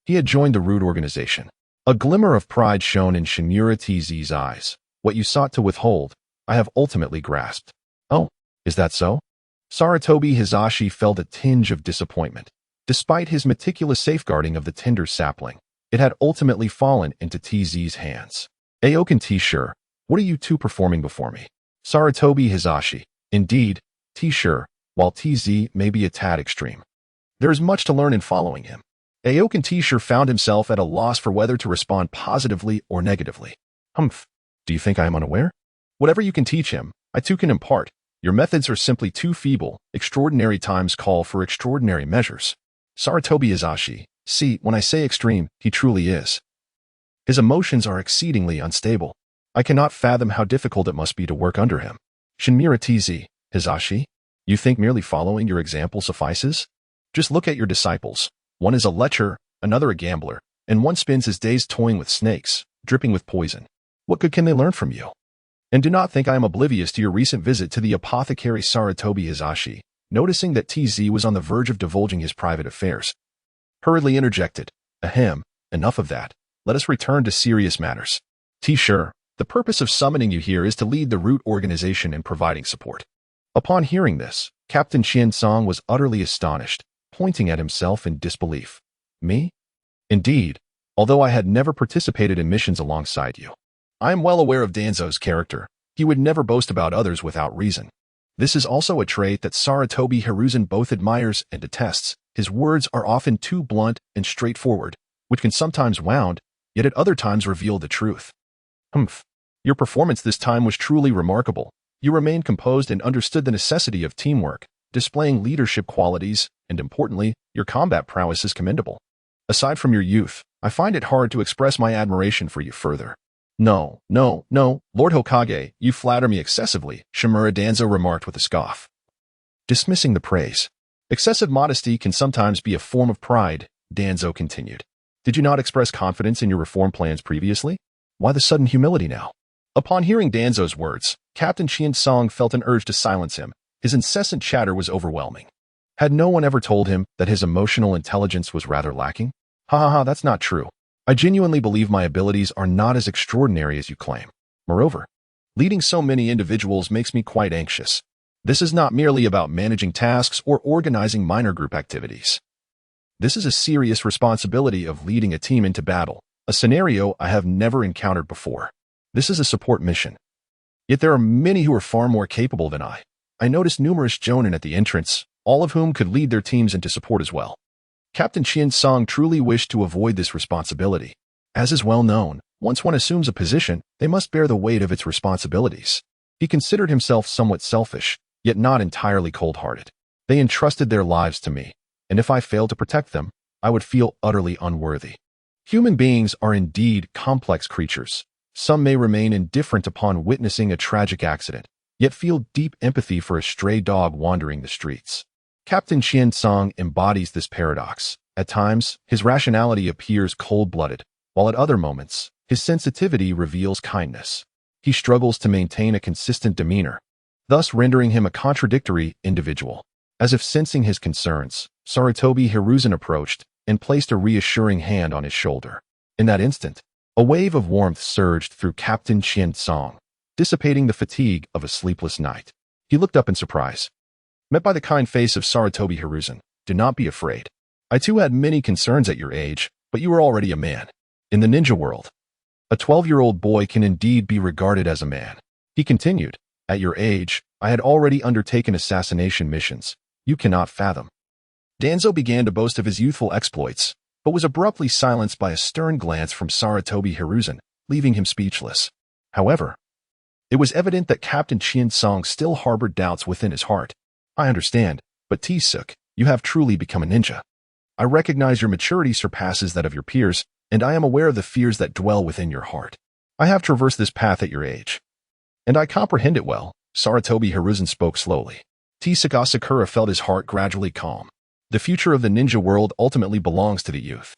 he had joined the Reorganization. A glimmer of pride shone in Shinmura TZ's eyes. What you sought to withhold, I have ultimately grasped. Oh, is that so? Sarutobi Hizashi felt a tinge of disappointment. Despite his meticulous safeguarding of the tender sapling, it had ultimately fallen into TZ's hands. Aoken T-Shirt, what are you two performing before me? Sarutobi Hizashi, indeed, T-Shirt, while TZ may be a tad extreme, there is much to learn in following him. Aoken T-Shirt found himself at a loss for whether to respond positively or negatively. Do you think I am unaware? Whatever you can teach him, I too can impart. Your methods are simply too feeble. Extraordinary times call for extraordinary measures. Sarutobi Hizashi, see, when I say extreme, he truly is. His emotions are exceedingly unstable. I cannot fathom how difficult it must be to work under him. Shinmura TZ, Hizashi, you think merely following your example suffices? Just look at your disciples. One is a lecher, another a gambler, and one spends his days toying with snakes, dripping with poison. What good can they learn from you? And do not think I am oblivious to your recent visit to the apothecary Sarutobi Hizashi, noticing that TZ was on the verge of divulging his private affairs. Hurriedly interjected, enough of that. Let us return to serious matters. T-Shirt, the purpose of summoning you here is to lead the Reorganization and providing support. Upon hearing this, Captain Qian-song was utterly astonished, pointing at himself in disbelief. Me? Indeed, although I had never participated in missions alongside you. I am well aware of Danzo's character. He would never boast about others without reason. This is also a trait that Sarutobi Hiruzen both admires and detests. His words are often too blunt and straightforward, which can sometimes wound, yet at other times reveal the truth. Your performance this time was truly remarkable. You remained composed and understood the necessity of teamwork, displaying leadership qualities, and importantly, your combat prowess is commendable. Aside from your youth, I find it hard to express my admiration for you further. No, Lord Hokage, you flatter me excessively, Shinmura Danzo remarked with a scoff. Dismissing the praise. Excessive modesty can sometimes be a form of pride, Danzo continued. Did you not express confidence in your reform plans previously? Why the sudden humility now? Upon hearing Danzo's words, Captain Qian-song felt an urge to silence him. His incessant chatter was overwhelming. Had no one ever told him that his emotional intelligence was rather lacking? That's not true. I genuinely believe my abilities are not as extraordinary as you claim. Moreover, Leading so many individuals makes me quite anxious. This is not merely about managing tasks or organizing minor group activities. This is a serious responsibility of leading a team into battle, a scenario I have never encountered before. This is a support mission. Yet there are many who are far more capable than I. I noticed numerous Jonin at the entrance, all of whom could lead their teams into support as well. Captain Qian-song truly wished to avoid this responsibility. As is well known, once one assumes a position, they must bear the weight of its responsibilities. He considered himself somewhat selfish, yet not entirely cold-hearted. They entrusted their lives to me, and if I failed to protect them, I would feel utterly unworthy. Human beings are indeed complex creatures. Some may remain indifferent upon witnessing a tragic accident, yet feel deep empathy for a stray dog wandering the streets. Captain Qian-song embodies this paradox. At times, his rationality appears cold-blooded, while at other moments, his sensitivity reveals kindness. He struggles to maintain a consistent demeanor, thus rendering him a contradictory individual. As if sensing his concerns, Sarutobi Hiruzen approached and placed a reassuring hand on his shoulder. In that instant, a wave of warmth surged through Captain Qian-song, dissipating the fatigue of a sleepless night. He looked up in surprise. Met by the kind face of Sarutobi Hiruzen, "Do not be afraid. I too had many concerns at your age, but you are already a man. In the ninja world, a 12-year-old boy can indeed be regarded as a man." He continued, "At your age, I had already undertaken assassination missions. You cannot fathom." Danzo began to boast of his youthful exploits, but was abruptly silenced by a stern glance from Sarutobi Hiruzen, leaving him speechless. However, it was evident that Captain Qian-song still harbored doubts within his heart. "I understand, but T-suk, you have truly become a ninja. I recognize your maturity surpasses that of your peers, and I am aware of the fears that dwell within your heart. I have traversed this path at your age, and I comprehend it well." Sarutobi Hiruzen spoke slowly. T-suk Asakura felt his heart gradually calm. The future of the ninja world ultimately belongs to the youth,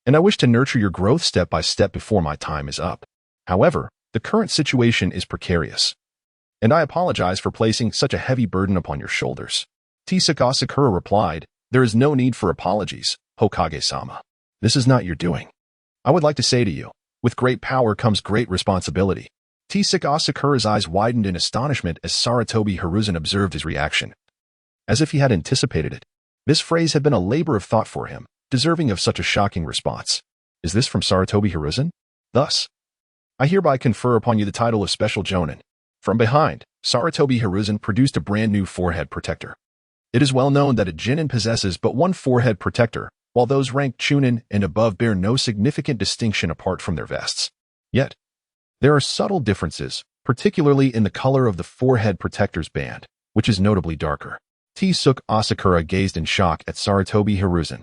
and I wish to nurture your growth step by step before my time is up. However, the current situation is precarious, and I apologize for placing such a heavy burden upon your shoulders. T-suk Asakura replied, "There is no need for apologies, Hokage-sama. This is not your doing. I would like to say to you, with great power comes great responsibility." T-suk Asakura's eyes widened in astonishment as Sarutobi Hiruzen observed his reaction. As if he had anticipated it, this phrase had been a labor of thought for him, deserving of such a shocking response. Is this from Sarutobi Hiruzen? Thus, "I hereby confer upon you the title of Special Jonin." From behind, Sarutobi Hiruzen produced a brand new forehead protector. It is well known that a Jonin possesses but one forehead protector, while those ranked Chunin and above bear no significant distinction apart from their vests. Yet, there are subtle differences, particularly in the color of the forehead protector's band, which is notably darker. T-suk Asakura gazed in shock at Sarutobi Hiruzen,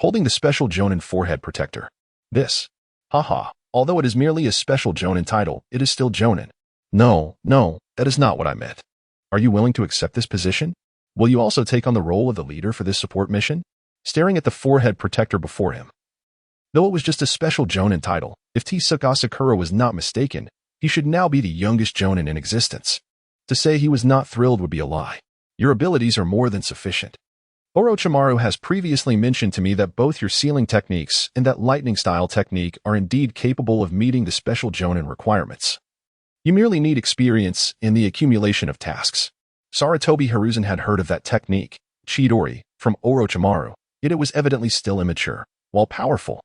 holding the special Jonin forehead protector. This, although it is merely a special Jonin title, it is still Jonin. No, that is not what I meant. Are you willing to accept this position? Will you also take on the role of the leader for this support mission?" Staring at the forehead protector before him. Though it was just a special Jonin title, if T-suk Asakura was not mistaken, he should now be the youngest Jonin in existence. To say he was not thrilled would be a lie. Your abilities are more than sufficient. Orochimaru has previously mentioned to me that both your sealing techniques and that lightning style technique are indeed capable of meeting the special Jonin requirements. You merely need experience in the accumulation of tasks. Sarutobi Hiruzen had heard of that technique, Chidori, from Orochimaru, yet it was evidently still immature, while powerful.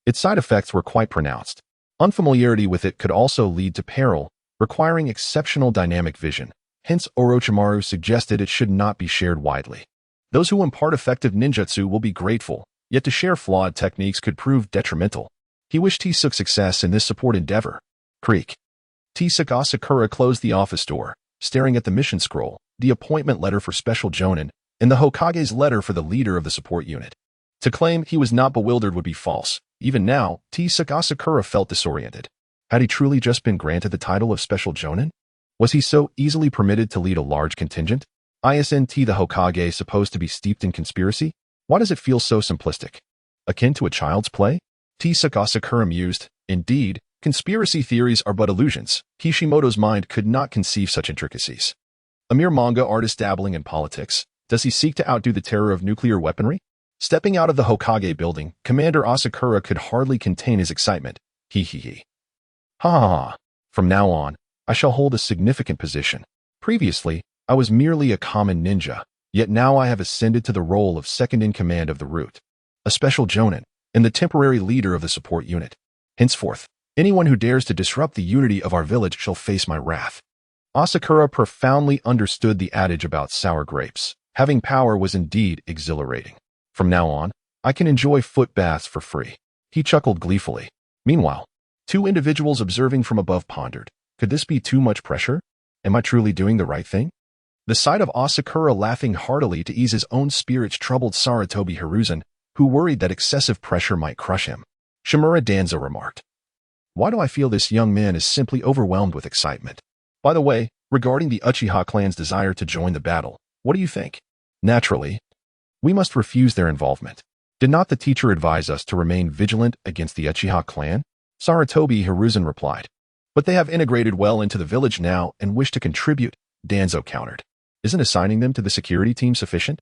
Its side effects were quite pronounced. Unfamiliarity with it could also lead to peril, requiring exceptional dynamic vision. Hence, Orochimaru suggested it should not be shared widely. Those who impart effective ninjutsu will be grateful, yet to share flawed techniques could prove detrimental. He wished T-suk success in this support endeavor. Creak. T-suk Asakura closed the office door, staring at the mission scroll, the appointment letter for Special Jonin, and the Hokage's letter for the leader of the support unit. To claim he was not bewildered would be false. Even now, T-suk Asakura felt disoriented. Had he truly just been granted the title of Special Jonin? Was he so easily permitted to lead a large contingent? Isn't the Hokage supposed to be steeped in conspiracy? Why does it feel so simplistic? Akin to a child's play? T-suk Asakura mused. Indeed, conspiracy theories are but illusions. Kishimoto's mind could not conceive such intricacies. A mere manga artist dabbling in politics, does he seek to outdo the terror of nuclear weaponry? Stepping out of the Hokage building, Commander Asakura could hardly contain his excitement. Ha. From now on, I shall hold a significant position. Previously, I was merely a common ninja, yet now I have ascended to the role of second-in-command of the route, a special jonin, and the temporary leader of the support unit. Henceforth, anyone who dares to disrupt the unity of our village shall face my wrath. Asakura profoundly understood the adage about sour grapes. Having power was indeed exhilarating. From now on, I can enjoy foot baths for free. He chuckled gleefully. Meanwhile, two individuals observing from above pondered, could this be too much pressure? Am I truly doing the right thing? The sight of Asakura laughing heartily to ease his own spirits troubled Sarutobi Hiruzen, who worried that excessive pressure might crush him. Shimura Danzo remarked, "Why do I feel this young man is simply overwhelmed with excitement? By the way, regarding the Uchiha clan's desire to join the battle, what do you think? Naturally, we must refuse their involvement. Did not the teacher advise us to remain vigilant against the Uchiha clan?" Sarutobi Hiruzen replied. "But they have integrated well into the village now and wish to contribute," Danzo countered. "Isn't assigning them to the security team sufficient?"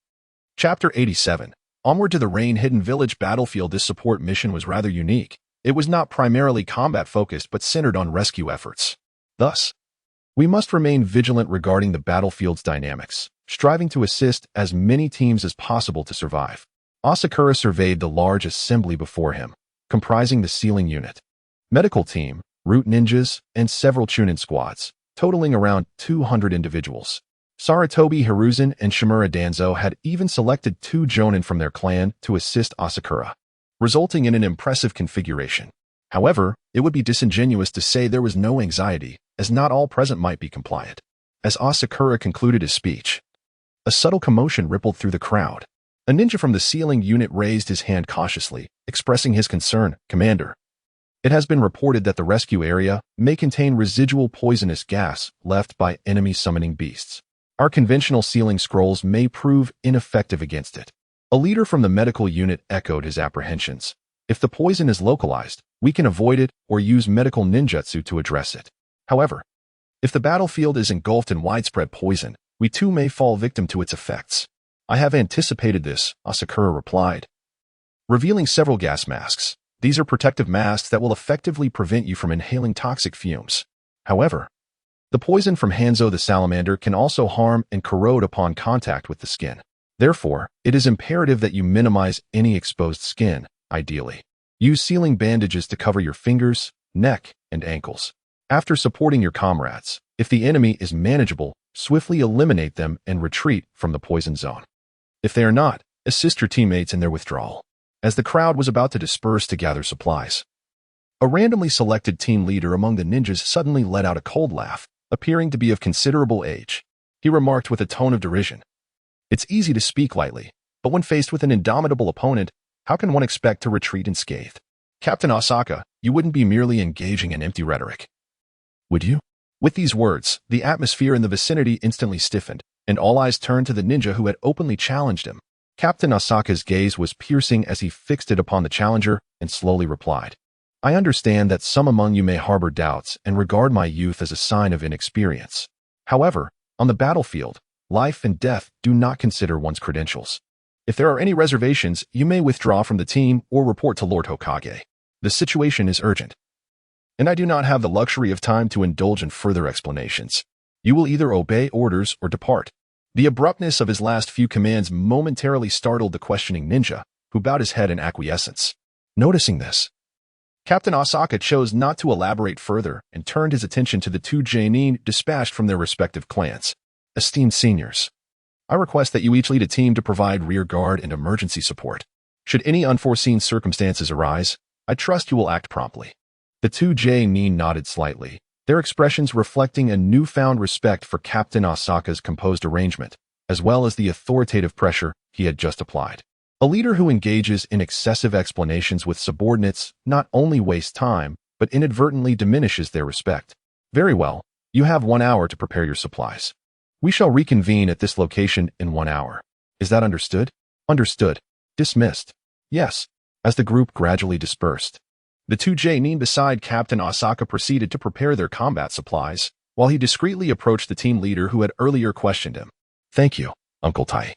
Chapter 87. Onward to the Rain-Hidden Village battlefield. This support mission was rather unique. It was not primarily combat-focused but centered on rescue efforts. Thus, we must remain vigilant regarding the battlefield's dynamics, striving to assist as many teams as possible to survive. Asakura surveyed the large assembly before him, comprising the sealing unit, medical team, root ninjas, and several Chunin squads, totaling around 200 individuals. Sarutobi Hiruzen and Shimura Danzo had even selected 2 jonin from their clan to assist Asakura, resulting in an impressive configuration. However, it would be disingenuous to say there was no anxiety, as not all present might be compliant. As Asakura concluded his speech, a subtle commotion rippled through the crowd. A ninja from the sealing unit raised his hand cautiously, expressing his concern. "Commander, it has been reported that the rescue area may contain residual poisonous gas left by enemy summoning beasts. Our conventional sealing scrolls may prove ineffective against it." A leader from the medical unit echoed his apprehensions. "If the poison is localized, we can avoid it or use medical ninjutsu to address it. However, if the battlefield is engulfed in widespread poison, we too may fall victim to its effects." "I have anticipated this," Asakura replied, revealing several gas masks. "These are protective masks that will effectively prevent you from inhaling toxic fumes. However, the poison from Hanzo the salamander can also harm and corrode upon contact with the skin. Therefore, it is imperative that you minimize any exposed skin, ideally. Use sealing bandages to cover your fingers, neck, and ankles. After supporting your comrades, if the enemy is manageable, swiftly eliminate them and retreat from the poison zone. If they are not, assist your teammates in their withdrawal." As the crowd was about to disperse to gather supplies, a randomly selected team leader among the ninjas suddenly let out a cold laugh, appearing to be of considerable age. He remarked with a tone of derision, "It's easy to speak lightly, but when faced with an indomitable opponent, how can one expect to retreat unscathed? Captain Asaka, you wouldn't be merely engaging in empty rhetoric, would you?" With these words, the atmosphere in the vicinity instantly stiffened, and all eyes turned to the ninja who had openly challenged him. Captain Asaka's gaze was piercing as he fixed it upon the challenger and slowly replied, "I understand that some among you may harbor doubts and regard my youth as a sign of inexperience. However, on the battlefield, life and death do not consider one's credentials. If there are any reservations, you may withdraw from the team or report to Lord Hokage. The situation is urgent, and I do not have the luxury of time to indulge in further explanations. You will either obey orders or depart." The abruptness of his last few commands momentarily startled the questioning ninja, who bowed his head in acquiescence. Noticing this, Captain Asaka chose not to elaborate further and turned his attention to the 2 genin dispatched from their respective clans. "Esteemed seniors, I request that you each lead a team to provide rear guard and emergency support. Should any unforeseen circumstances arise, I trust you will act promptly." The 2 genin nodded slightly, their expressions reflecting a newfound respect for Captain Asaka's composed arrangement, as well as the authoritative pressure he had just applied. A leader who engages in excessive explanations with subordinates not only wastes time, but inadvertently diminishes their respect. "Very well, you have 1 hour to prepare your supplies. We shall reconvene at this location in 1 hour. Is that understood?" "Understood." "Dismissed." "Yes." As the group gradually dispersed, the 2 genin beside Captain Asaka proceeded to prepare their combat supplies, while he discreetly approached the team leader who had earlier questioned him. "Thank you, Uncle Tai."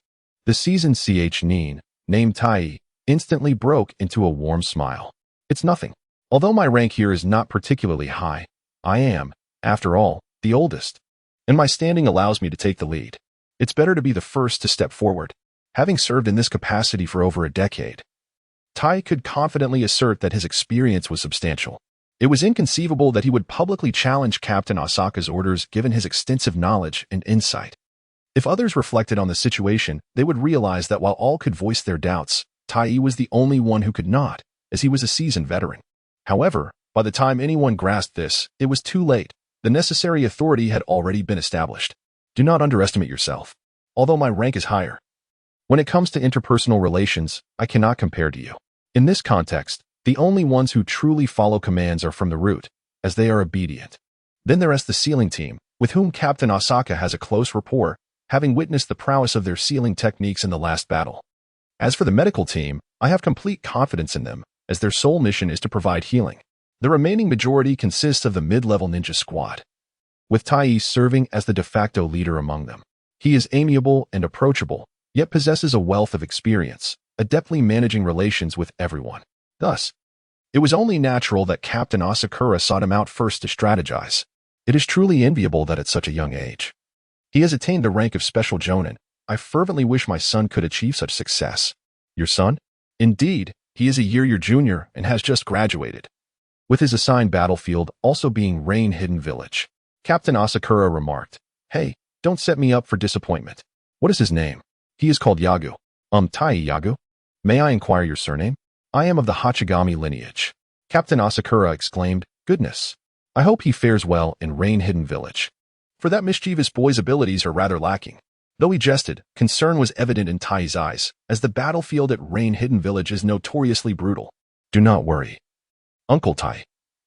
The seasoned nin, named Tai, instantly broke into a warm smile. "It's nothing. Although my rank here is not particularly high, I am, after all, the oldest, and my standing allows me to take the lead. It's better to be the first to step forward, having served in this capacity for over a decade. Tai could confidently assert that his experience was substantial. It was inconceivable that he would publicly challenge Captain Asaka's orders given his extensive knowledge and insight. If others reflected on the situation, they would realize that while all could voice their doubts, Tai was the only one who could not, as he was a seasoned veteran. However, by the time anyone grasped this, it was too late. The necessary authority had already been established. Do not underestimate yourself. Although my rank is higher, when it comes to interpersonal relations, I cannot compare to you. In this context, the only ones who truly follow commands are from the root, as they are obedient. Then there is the sealing team, with whom Captain Asaka has a close rapport, having witnessed the prowess of their sealing techniques in the last battle. As for the medical team, I have complete confidence in them, as their sole mission is to provide healing. The remaining majority consists of the mid-level ninja squad, with Tai serving as the de facto leader among them. He is amiable and approachable, yet possesses a wealth of experience, adeptly managing relations with everyone. Thus, it was only natural that Captain Asakura sought him out first to strategize. It is truly enviable that at such a young age, he has attained the rank of Special Jonin. I fervently wish my son could achieve such success. Your son? Indeed, he is a year your junior and has just graduated, with his assigned battlefield also being Rain Hidden Village. Captain Asakura remarked, "Hey, don't set me up for disappointment. What is his name?" "He is called Yagu." Tai Yagu? May I inquire your surname?" "I am of the Hachigami lineage." Captain Asakura exclaimed, "Goodness. I hope he fares well in Rain Hidden Village." For that mischievous boy's abilities are rather lacking. Though he jested, concern was evident in Tai's eyes, as the battlefield at Rain Hidden Village is notoriously brutal. "Do not worry, Uncle Tai.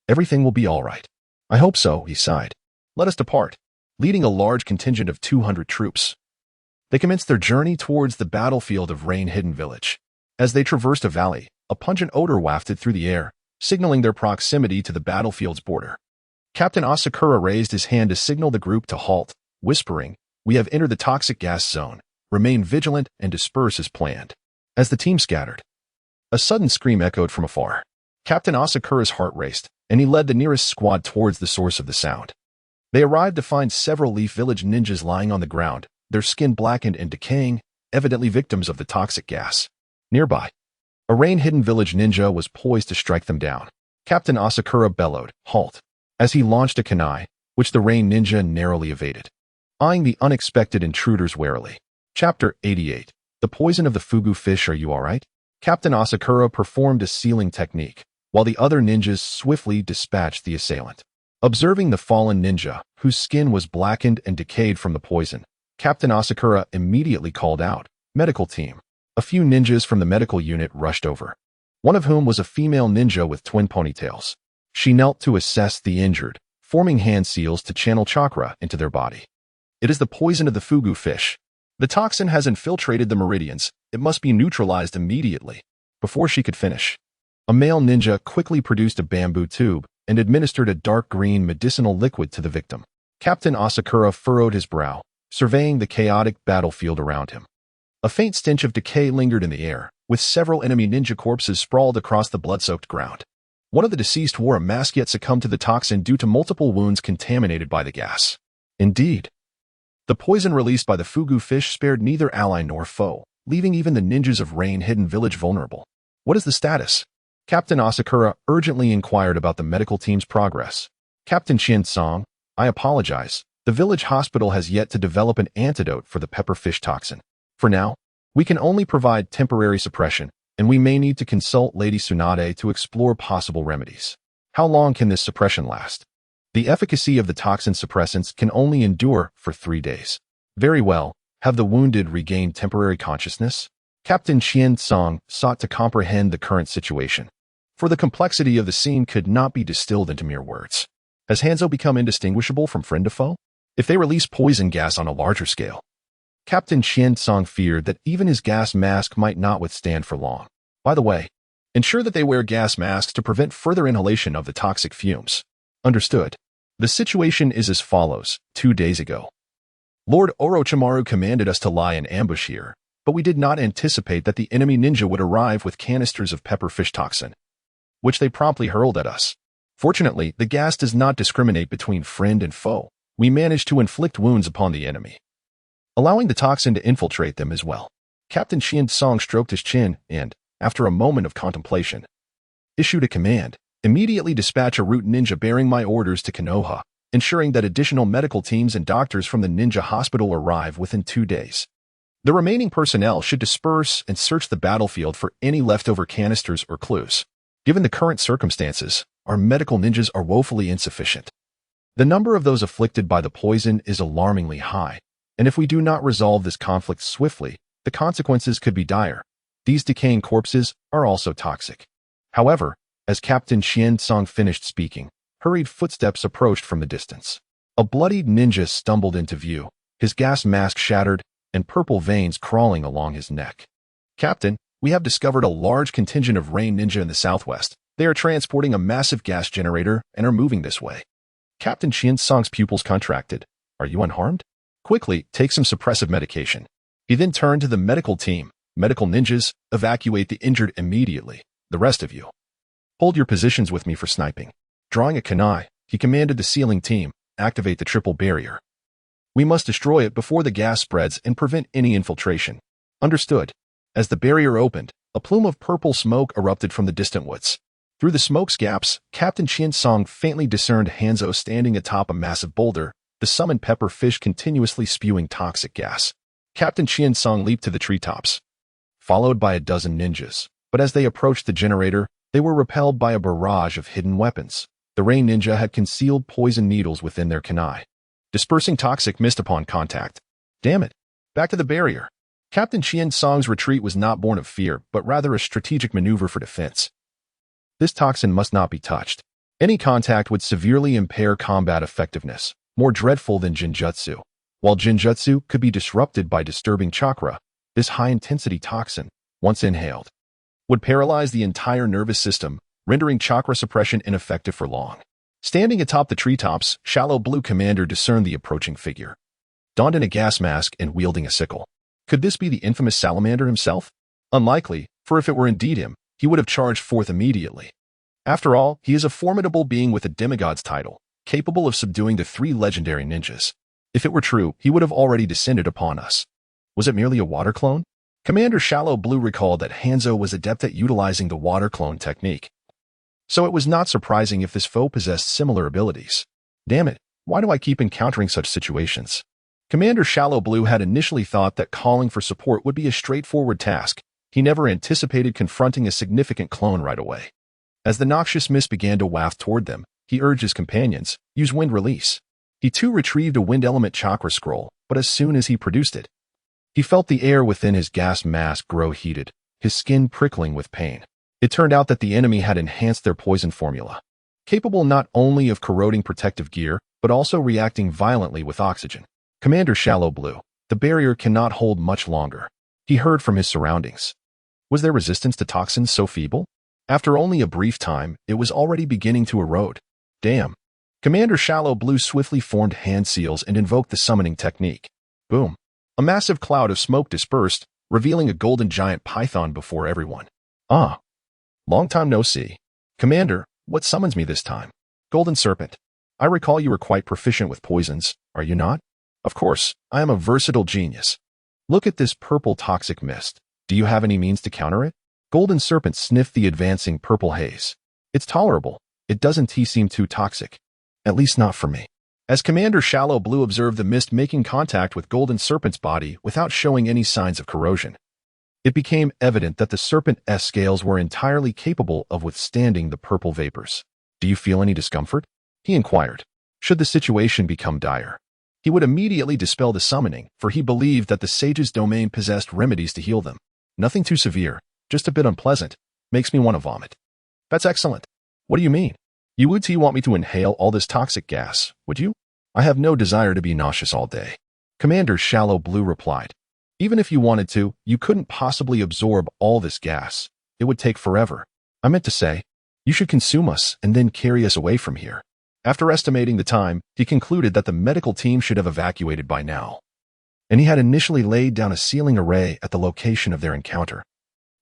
Everything will be all right." "I hope so," he sighed. "Let us depart." Leading a large contingent of 200 troops, they commenced their journey towards the battlefield of Rain Hidden Village. As they traversed a valley, a pungent odor wafted through the air, signaling their proximity to the battlefield's border. Captain Asakura raised his hand to signal the group to halt, whispering, "We have entered the toxic gas zone. Remain vigilant and disperse as planned." As the team scattered, a sudden scream echoed from afar. Captain Asakura's heart raced, and he led the nearest squad towards the source of the sound. They arrived to find several Leaf Village ninjas lying on the ground, their skin blackened and decaying, evidently victims of the toxic gas. Nearby, a Rain Hidden Village ninja was poised to strike them down. Captain Asakura bellowed, "Halt," as he launched a kunai, which the Rain ninja narrowly evaded, eyeing the unexpected intruders warily. Chapter 88. The Poison of the Fugu Fish. Are you alright? Captain Asakura performed a sealing technique, while the other ninjas swiftly dispatched the assailant. Observing the fallen ninja, whose skin was blackened and decayed from the poison, Captain Asakura immediately called out, "Medical team." A few ninjas from the medical unit rushed over, one of whom was a female ninja with twin ponytails. She knelt to assess the injured, forming hand seals to channel chakra into their body. "It is the poison of the fugu fish. The toxin has infiltrated the meridians. It must be neutralized immediately." Before she could finish, a male ninja quickly produced a bamboo tube and administered a dark green medicinal liquid to the victim. Captain Asakura furrowed his brow, surveying the chaotic battlefield around him. A faint stench of decay lingered in the air, with several enemy ninja corpses sprawled across the blood-soaked ground. One of the deceased wore a mask yet succumbed to the toxin due to multiple wounds contaminated by the gas. Indeed, the poison released by the fugu fish spared neither ally nor foe, leaving even the ninjas of Rain Hidden Village vulnerable. "What is the status?" Captain Asakura urgently inquired about the medical team's progress. "Captain Song, I apologize. The village hospital has yet to develop an antidote for the pepperfish toxin. For now, we can only provide temporary suppression, and we may need to consult Lady Tsunade to explore possible remedies." "How long can this suppression last?" "The efficacy of the toxin suppressants can only endure for 3 days." "Very well. Have the wounded regained temporary consciousness?" Captain Song sought to comprehend the current situation, for the complexity of the scene could not be distilled into mere words. Has Hanzo become indistinguishable from friend to foe? If they release poison gas on a larger scale, Captain Song feared that even his gas mask might not withstand for long. By the way, ensure that they wear gas masks to prevent further inhalation of the toxic fumes. Understood. The situation is as follows. 2 days ago, Lord Orochimaru commanded us to lie in ambush here, but we did not anticipate that the enemy ninja would arrive with canisters of pepperfish toxin, which they promptly hurled at us. Fortunately, the gas does not discriminate between friend and foe, we managed to inflict wounds upon the enemy, allowing the toxin to infiltrate them as well. Captain Qian-song stroked his chin and, after a moment of contemplation, issued a command: immediately dispatch a root ninja bearing my orders to Kenoha, ensuring that additional medical teams and doctors from the ninja hospital arrive within 2 days. The remaining personnel should disperse and search the battlefield for any leftover canisters or clues. Given the current circumstances, our medical ninjas are woefully insufficient. The number of those afflicted by the poison is alarmingly high, and if we do not resolve this conflict swiftly, the consequences could be dire. These decaying corpses are also toxic. However, as Captain Qian-song finished speaking, hurried footsteps approached from the distance. A bloodied ninja stumbled into view, his gas mask shattered, and purple veins crawling along his neck. Captain, we have discovered a large contingent of rain ninja in the southwest. They are transporting a massive gas generator and are moving this way. Captain Qian-song's pupils contracted. Are you unharmed? Quickly, take some suppressive medication. He then turned to the medical team. Medical ninjas, evacuate the injured immediately. The rest of you, hold your positions with me for sniping. Drawing a kunai, he commanded the sealing team, activate the triple barrier. We must destroy it before the gas spreads and prevent any infiltration. Understood. As the barrier opened, a plume of purple smoke erupted from the distant woods. Through the smoke's gaps, Captain Qian-song faintly discerned Hanzo standing atop a massive boulder, the summoned pepper fish continuously spewing toxic gas. Captain Qian-song leaped to the treetops, followed by a dozen ninjas. But as they approached the generator, they were repelled by a barrage of hidden weapons. The rain ninja had concealed poison needles within their kunai, dispersing toxic mist upon contact. Damn it! Back to the barrier. Captain Qian-song's retreat was not born of fear, but rather a strategic maneuver for defense. This toxin must not be touched. Any contact would severely impair combat effectiveness, more dreadful than Jinjutsu. While Jinjutsu could be disrupted by disturbing chakra, this high-intensity toxin, once inhaled, would paralyze the entire nervous system, rendering chakra suppression ineffective for long. Standing atop the treetops, Shallow Blue Commander discerned the approaching figure, donned in a gas mask and wielding a sickle. Could this be the infamous Salamander himself? Unlikely, for if it were indeed him, he would have charged forth immediately. After all, he is a formidable being with a demigod's title, capable of subduing the 3 legendary ninjas. If it were true, he would have already descended upon us. Was it merely a water clone? Commander Shallow Blue recalled that Hanzo was adept at utilizing the water clone technique, so it was not surprising if this foe possessed similar abilities. Damn it, why do I keep encountering such situations? Commander Shallow Blue had initially thought that calling for support would be a straightforward task. He never anticipated confronting a significant clone right away. As the noxious mist began to waft toward them, he urged his companions, use wind release. He too retrieved a wind element chakra scroll, but as soon as he produced it, he felt the air within his gas mask grow heated, his skin prickling with pain. It turned out that the enemy had enhanced their poison formula, capable not only of corroding protective gear, but also reacting violently with oxygen. Commander Shallow Blue, the barrier cannot hold much longer. He heard from his surroundings. Was their resistance to toxins so feeble? After only a brief time, it was already beginning to erode. Damn. Commander Shallow Blue swiftly formed hand seals and invoked the summoning technique. Boom. A massive cloud of smoke dispersed, revealing a golden giant python before everyone. Ah. Long time no see. Commander, what summons me this time? Golden Serpent. I recall you were quite proficient with poisons, are you not? Of course, I am a versatile genius. Look at this purple toxic mist. Do you have any means to counter it? Golden Serpent sniffed the advancing purple haze. It's tolerable. It doesn't seem too toxic. At least not for me. As Commander Shallow Blue observed the mist making contact with Golden Serpent's body without showing any signs of corrosion, it became evident that the serpent's scales were entirely capable of withstanding the purple vapors. Do you feel any discomfort? He inquired. Should the situation become dire, he would immediately dispel the summoning, for he believed that the sage's domain possessed remedies to heal them. Nothing too severe, just a bit unpleasant. Makes me want to vomit. That's excellent. What do you mean? You would want me to inhale all this toxic gas, would you? I have no desire to be nauseous all day. Commander Shallow Blue replied. Even if you wanted to, you couldn't possibly absorb all this gas. It would take forever. I meant to say, you should consume us and then carry us away from here. After estimating the time, he concluded that the medical team should have evacuated by now, and he had initially laid down a sealing array at the location of their encounter,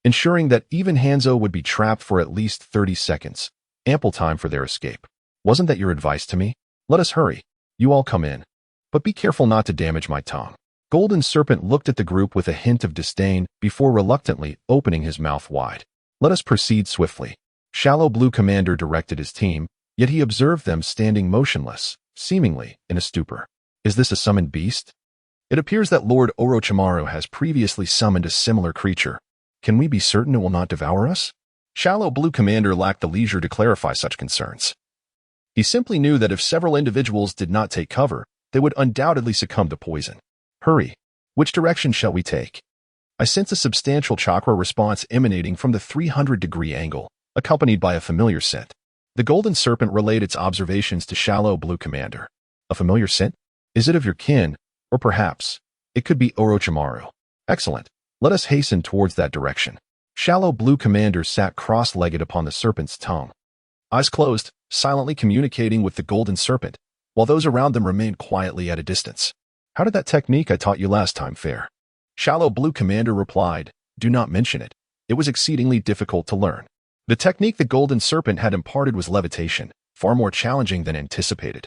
ensuring that even Hanzo would be trapped for at least 30 seconds, ample time for their escape. Wasn't that your advice to me? Let us hurry. You all come in. But be careful not to damage my tongue. Golden Serpent looked at the group with a hint of disdain before reluctantly opening his mouth wide. Let us proceed swiftly. Shallow Blue Commander directed his team, yet he observed them standing motionless, seemingly in a stupor. Is this a summoned beast? It appears that Lord Orochimaru has previously summoned a similar creature. Can we be certain it will not devour us? Shallow Blue Commander lacked the leisure to clarify such concerns. He simply knew that if several individuals did not take cover, they would undoubtedly succumb to poison. Hurry. Which direction shall we take? I sense a substantial chakra response emanating from the 300-degree angle, accompanied by a familiar scent. The Golden Serpent relayed its observations to Shallow Blue Commander. A familiar scent? Is it of your kin? Or perhaps, it could be Orochimaru. Excellent. Let us hasten towards that direction. Shallow Blue Commander sat cross-legged upon the serpent's tongue. Eyes closed, silently communicating with the Golden Serpent, while those around them remained quietly at a distance. How did that technique I taught you last time fare? Shallow Blue Commander replied, do not mention it. It was exceedingly difficult to learn. The technique the Golden Serpent had imparted was levitation, far more challenging than anticipated.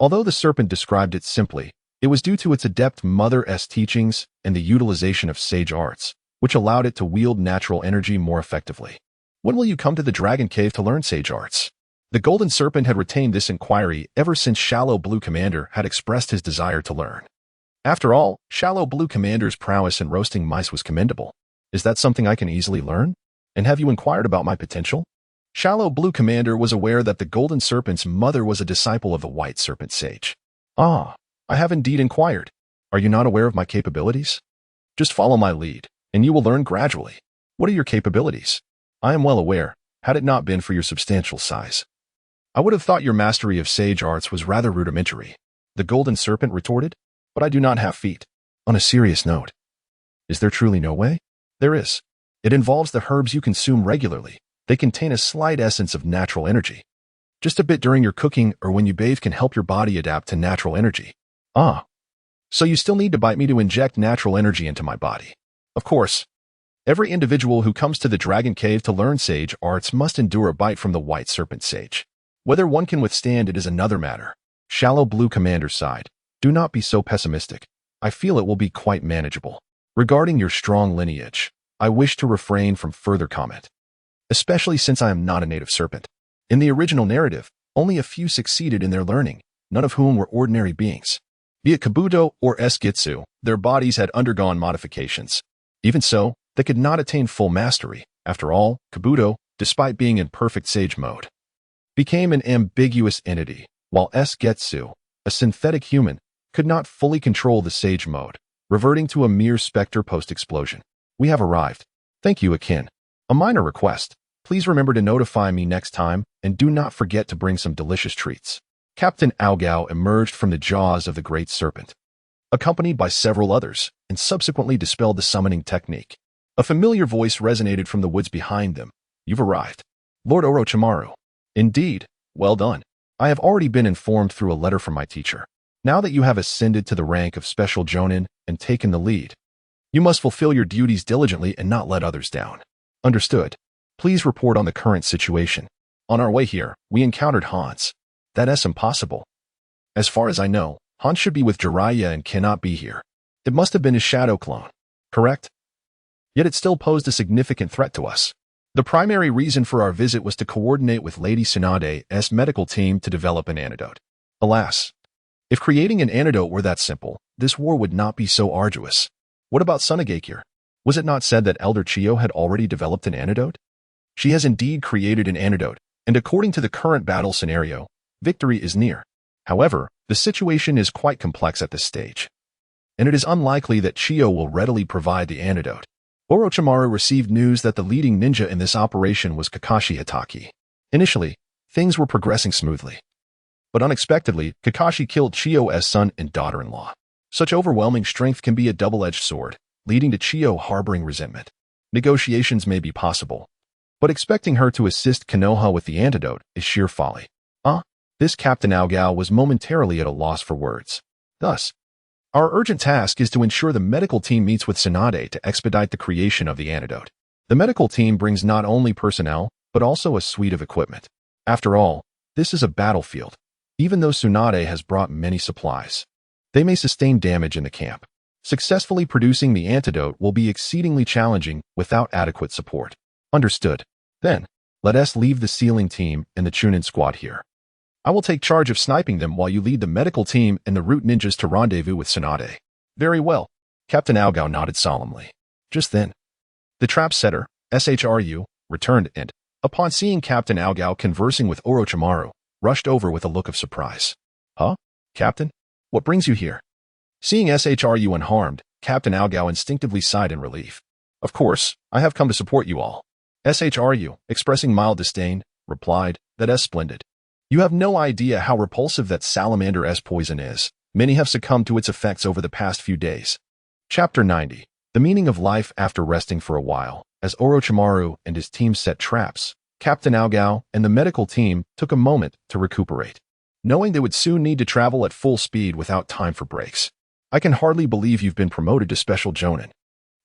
Although the serpent described it simply, it was due to its adept Mother-S teachings and the utilization of sage arts, which allowed it to wield natural energy more effectively. When will you come to the Dragon Cave to learn sage arts? The Golden Serpent had retained this inquiry ever since Shallow Blue Commander had expressed his desire to learn. After all, Shallow Blue Commander's prowess in roasting mice was commendable. Is that something I can easily learn? And have you inquired about my potential? Shallow Blue Commander was aware that the Golden Serpent's mother was a disciple of the White Serpent Sage. Ah, I have indeed inquired. Are you not aware of my capabilities? Just follow my lead, and you will learn gradually. What are your capabilities? I am well aware, had it not been for your substantial size. I would have thought your mastery of sage arts was rather rudimentary, the Golden Serpent retorted, but I do not have feet. On a serious note, is there truly no way? There is. It involves the herbs you consume regularly. They contain a slight essence of natural energy. Just a bit during your cooking or when you bathe can help your body adapt to natural energy. Ah. So you still need to bite me to inject natural energy into my body. Of course. Every individual who comes to the Dragon Cave to learn sage arts must endure a bite from the White Serpent Sage. Whether one can withstand it is another matter. Shallow Blue Commander sighed. Do not be so pessimistic. I feel it will be quite manageable. Regarding your strong lineage, I wish to refrain from further comment, especially since I am not a native serpent. In the original narrative, only a few succeeded in their learning, none of whom were ordinary beings. Be it Kabuto or Esgitsu, their bodies had undergone modifications. Even so, they could not attain full mastery. After all, Kabuto, despite being in perfect sage mode, became an ambiguous entity, while Esgitsu, a synthetic human, could not fully control the sage mode, reverting to a mere specter post-explosion. We have arrived. Thank you, Akin. A minor request. Please remember to notify me next time, and do not forget to bring some delicious treats. Captain Aogao emerged from the jaws of the Great Serpent, accompanied by several others, and subsequently dispelled the summoning technique. A familiar voice resonated from the woods behind them. You've arrived. Lord Orochimaru. Indeed. Well done. I have already been informed through a letter from my teacher. Now that you have ascended to the rank of Special Jonin and taken the lead, you must fulfill your duties diligently and not let others down. Understood. Please report on the current situation. On our way here, we encountered Hans. That's impossible. As far as I know, Hans should be with Jiraiya and cannot be here. It must have been his shadow clone, correct? Yet it still posed a significant threat to us. The primary reason for our visit was to coordinate with Lady Tsunade's medical team to develop an antidote. Alas, if creating an antidote were that simple, this war would not be so arduous. What about Tsunagakure? Was it not said that Elder Chiyo had already developed an antidote? She has indeed created an antidote, and according to the current battle scenario, victory is near. However, the situation is quite complex at this stage, and it is unlikely that Chiyo will readily provide the antidote. Orochimaru received news that the leading ninja in this operation was Kakashi Hatake. Initially, things were progressing smoothly. But unexpectedly, Kakashi killed Chiyo's son and daughter-in-law. Such overwhelming strength can be a double-edged sword, leading to Chiyo harboring resentment. Negotiations may be possible, but expecting her to assist Kenoha with the antidote is sheer folly. This Captain Aogao was momentarily at a loss for words. Thus, our urgent task is to ensure the medical team meets with Tsunade to expedite the creation of the antidote. The medical team brings not only personnel, but also a suite of equipment. After all, this is a battlefield. even though Tsunade has brought many supplies. They may sustain damage in the camp. Successfully producing the antidote will be exceedingly challenging without adequate support. Understood. Then, let us leave the sealing team and the Chunin squad here. I will take charge of sniping them while you lead the medical team and the root ninjas to rendezvous with Tsunade. Very well. Captain Aogao nodded solemnly. Just then, the trap setter, SHRU, returned and, upon seeing Captain Aogao conversing with Orochimaru, rushed over with a look of surprise. Huh? Captain? What brings you here? Seeing SHRU unharmed, Captain Aogao instinctively sighed in relief. Of course, I have come to support you all. SHRU, expressing mild disdain, replied, That's splendid. You have no idea how repulsive that salamander-S poison is. Many have succumbed to its effects over the past few days. Chapter 90. The meaning of life after resting for a while. As Orochimaru and his team set traps, Captain Aogao and the medical team took a moment to recuperate, knowing they would soon need to travel at full speed without time for breaks. I can hardly believe you've been promoted to Special Jonin.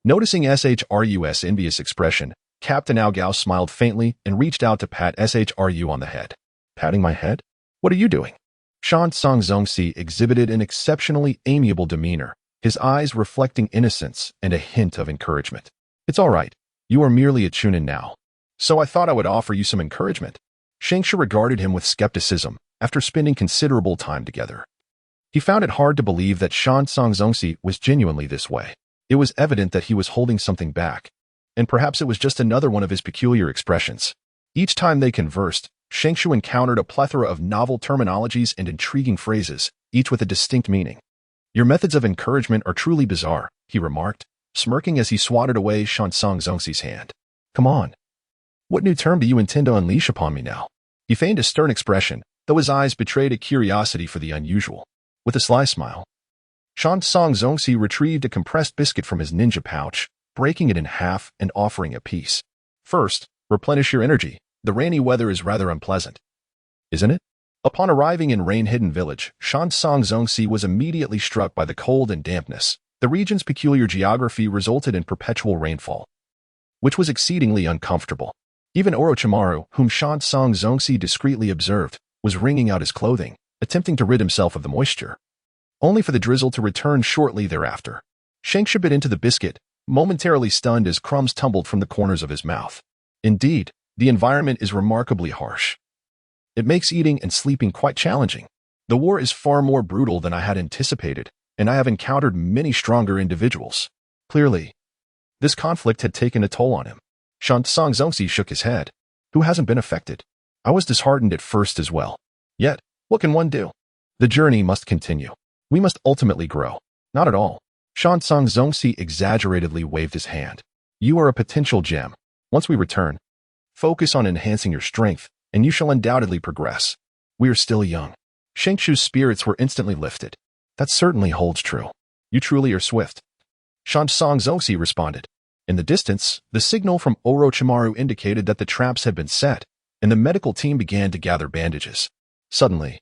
Noticing SHRU's envious expression, Captain Aogao smiled faintly and reached out to pat SHRU on the head. Patting my head? What are you doing? Shan Zongzi exhibited an exceptionally amiable demeanor, his eyes reflecting innocence and a hint of encouragement. It's all right. You are merely a Chunin now. So I thought I would offer you some encouragement. Shengsha regarded him with skepticism after spending considerable time together. He found it hard to believe that Shan Zongzi was genuinely this way. It was evident that he was holding something back, and perhaps it was just another one of his peculiar expressions. Each time they conversed, Shengshu encountered a plethora of novel terminologies and intriguing phrases, each with a distinct meaning. Your methods of encouragement are truly bizarre, he remarked, smirking as he swatted away Shan Zongzi's hand. Come on. What new term do you intend to unleash upon me now? He feigned a stern expression, though his eyes betrayed a curiosity for the unusual. With a sly smile, Shan Zongzi retrieved a compressed biscuit from his ninja pouch, breaking it in half and offering a piece. First, replenish your energy. The rainy weather is rather unpleasant. Isn't it? Upon arriving in rain-hidden village, Shan Zongzi was immediately struck by the cold and dampness. The region's peculiar geography resulted in perpetual rainfall, which was exceedingly uncomfortable. Even Orochimaru, whom Shan Zongzi discreetly observed, was wringing out his clothing, attempting to rid himself of the moisture, only for the drizzle to return shortly thereafter. Shengsha bit into the biscuit, momentarily stunned as crumbs tumbled from the corners of his mouth. Indeed, the environment is remarkably harsh. It makes eating and sleeping quite challenging. The war is far more brutal than I had anticipated, and I have encountered many stronger individuals. Clearly, this conflict had taken a toll on him. Shan Zongzi shook his head. Who hasn't been affected? I was disheartened at first as well. Yet, what can one do? The journey must continue. We must ultimately grow. Not at all. Shan Zongzi exaggeratedly waved his hand. You are a potential gem. Once we return, focus on enhancing your strength, and you shall undoubtedly progress. We are still young. Shengshu's spirits were instantly lifted. That certainly holds true. You truly are swift. Shan Zongzi responded. In the distance, the signal from Orochimaru indicated that the traps had been set, and the medical team began to gather bandages. Suddenly,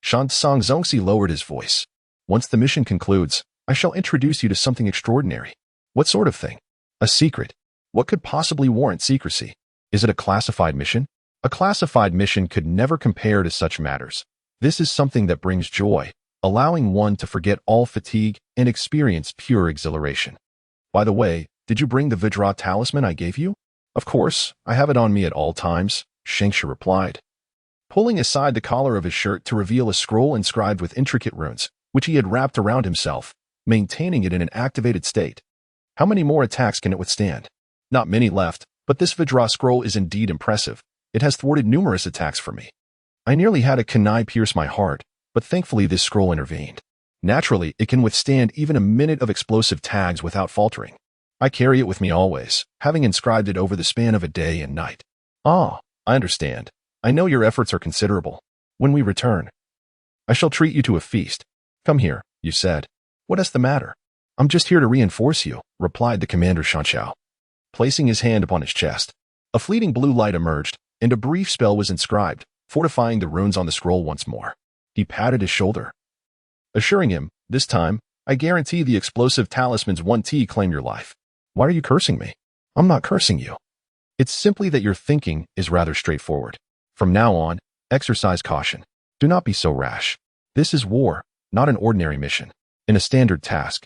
Shan Zongzi lowered his voice. Once the mission concludes, I shall introduce you to something extraordinary. What sort of thing? A secret. What could possibly warrant secrecy? Is it a classified mission? A classified mission could never compare to such matters. This is something that brings joy, allowing one to forget all fatigue and experience pure exhilaration. By the way, did you bring the Vajra talisman I gave you? Of course, I have it on me at all times, Shengsha replied, pulling aside the collar of his shirt to reveal a scroll inscribed with intricate runes, which he had wrapped around himself, maintaining it in an activated state. How many more attacks can it withstand? Not many left, but this Vajra scroll is indeed impressive. It has thwarted numerous attacks for me. I nearly had a kunai pierce my heart, but thankfully this scroll intervened. Naturally, it can withstand even a minute of explosive tags without faltering. I carry it with me always, having inscribed it over the span of a day and night. Ah, I understand. I know your efforts are considerable. When we return, I shall treat you to a feast. Come here, you said. What is the matter? I'm just here to reinforce you, replied the commander Shanxiao, placing his hand upon his chest. A fleeting blue light emerged, and a brief spell was inscribed, fortifying the runes on the scroll once more. He patted his shoulder, assuring him, this time, I guarantee the explosive talisman's 1T claim your life. Why are you cursing me? I'm not cursing you. It's simply that your thinking is rather straightforward. From now on, exercise caution. Do not be so rash. This is war, not an ordinary mission. In a standard task,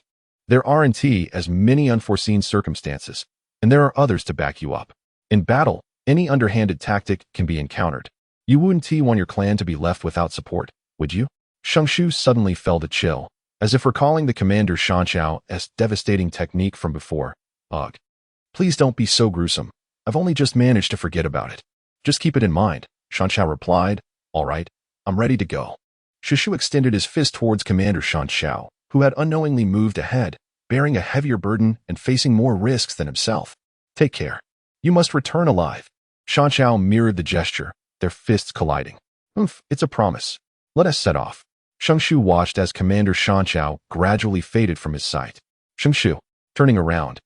there aren't as many unforeseen circumstances, and there are others to back you up. In battle, any underhanded tactic can be encountered. You wouldn't want your clan to be left without support, would you? Shangshu suddenly felt a chill, as if recalling the commander Shanchao's devastating technique from before. Ugh. Please don't be so gruesome. I've only just managed to forget about it. Just keep it in mind, Shanchao replied. All right, I'm ready to go. Shushu extended his fist towards Commander Shanchao, who had unknowingly moved ahead, bearing a heavier burden and facing more risks than himself. Take care. You must return alive. Shanchao mirrored the gesture, their fists colliding. It's a promise. Let us set off. Shangshu watched as Commander Shanchao gradually faded from his sight. Shangshu, turning around.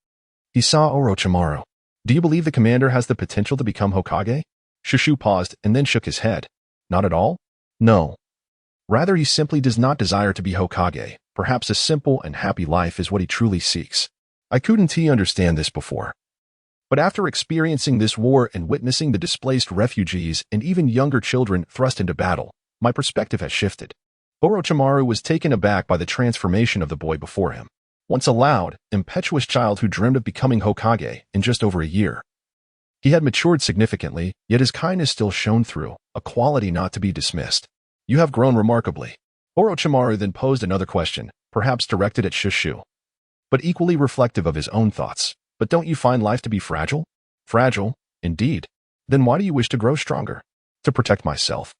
He saw Orochimaru. Do you believe the commander has the potential to become Hokage? Shushu paused and then shook his head. Not at all? No. Rather, he simply does not desire to be Hokage. Perhaps a simple and happy life is what he truly seeks. I couldn't understand this before. But after experiencing this war and witnessing the displaced refugees and even younger children thrust into battle, my perspective has shifted. Orochimaru was taken aback by the transformation of the boy before him. Once a loud, impetuous child who dreamed of becoming Hokage in just over a year. He had matured significantly, yet his kindness still shone through, a quality not to be dismissed. You have grown remarkably. Orochimaru then posed another question, perhaps directed at Shushu, but equally reflective of his own thoughts. But don't you find life to be fragile? Fragile, indeed. Then why do you wish to grow stronger? To protect myself.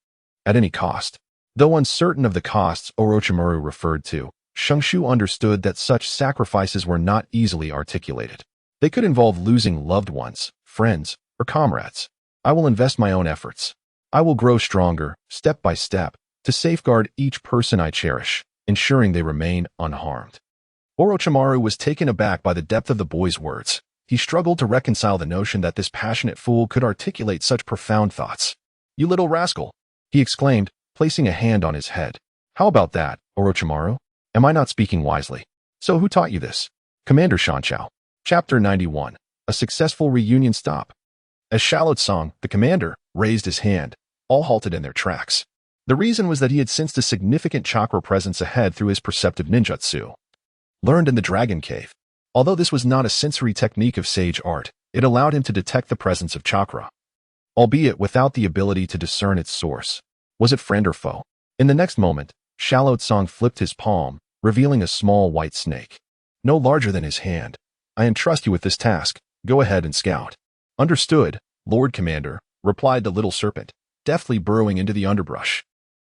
At any cost. Though uncertain of the costs Orochimaru referred to, Shangshu understood that such sacrifices were not easily articulated. They could involve losing loved ones, friends, or comrades. I will invest my own efforts. I will grow stronger, step by step, to safeguard each person I cherish, ensuring they remain unharmed. Orochimaru was taken aback by the depth of the boy's words. He struggled to reconcile the notion that this passionate fool could articulate such profound thoughts. You little rascal, he exclaimed, placing a hand on his head. How about that, Orochimaru? Am I not speaking wisely? So who taught you this? Commander Shanchao. Chapter 91. A successful reunion stop. As Shalotsong, the commander, raised his hand, all halted in their tracks. The reason was that he had sensed a significant chakra presence ahead through his perceptive ninjutsu, learned in the Dragon Cave. Although this was not a sensory technique of sage art, it allowed him to detect the presence of chakra, albeit without the ability to discern its source. Was it friend or foe? In the next moment, Shalotsong flipped his palm, revealing a small white snake, no larger than his hand. I entrust you with this task. Go ahead and scout. Understood, Lord Commander, replied the little serpent, deftly burrowing into the underbrush.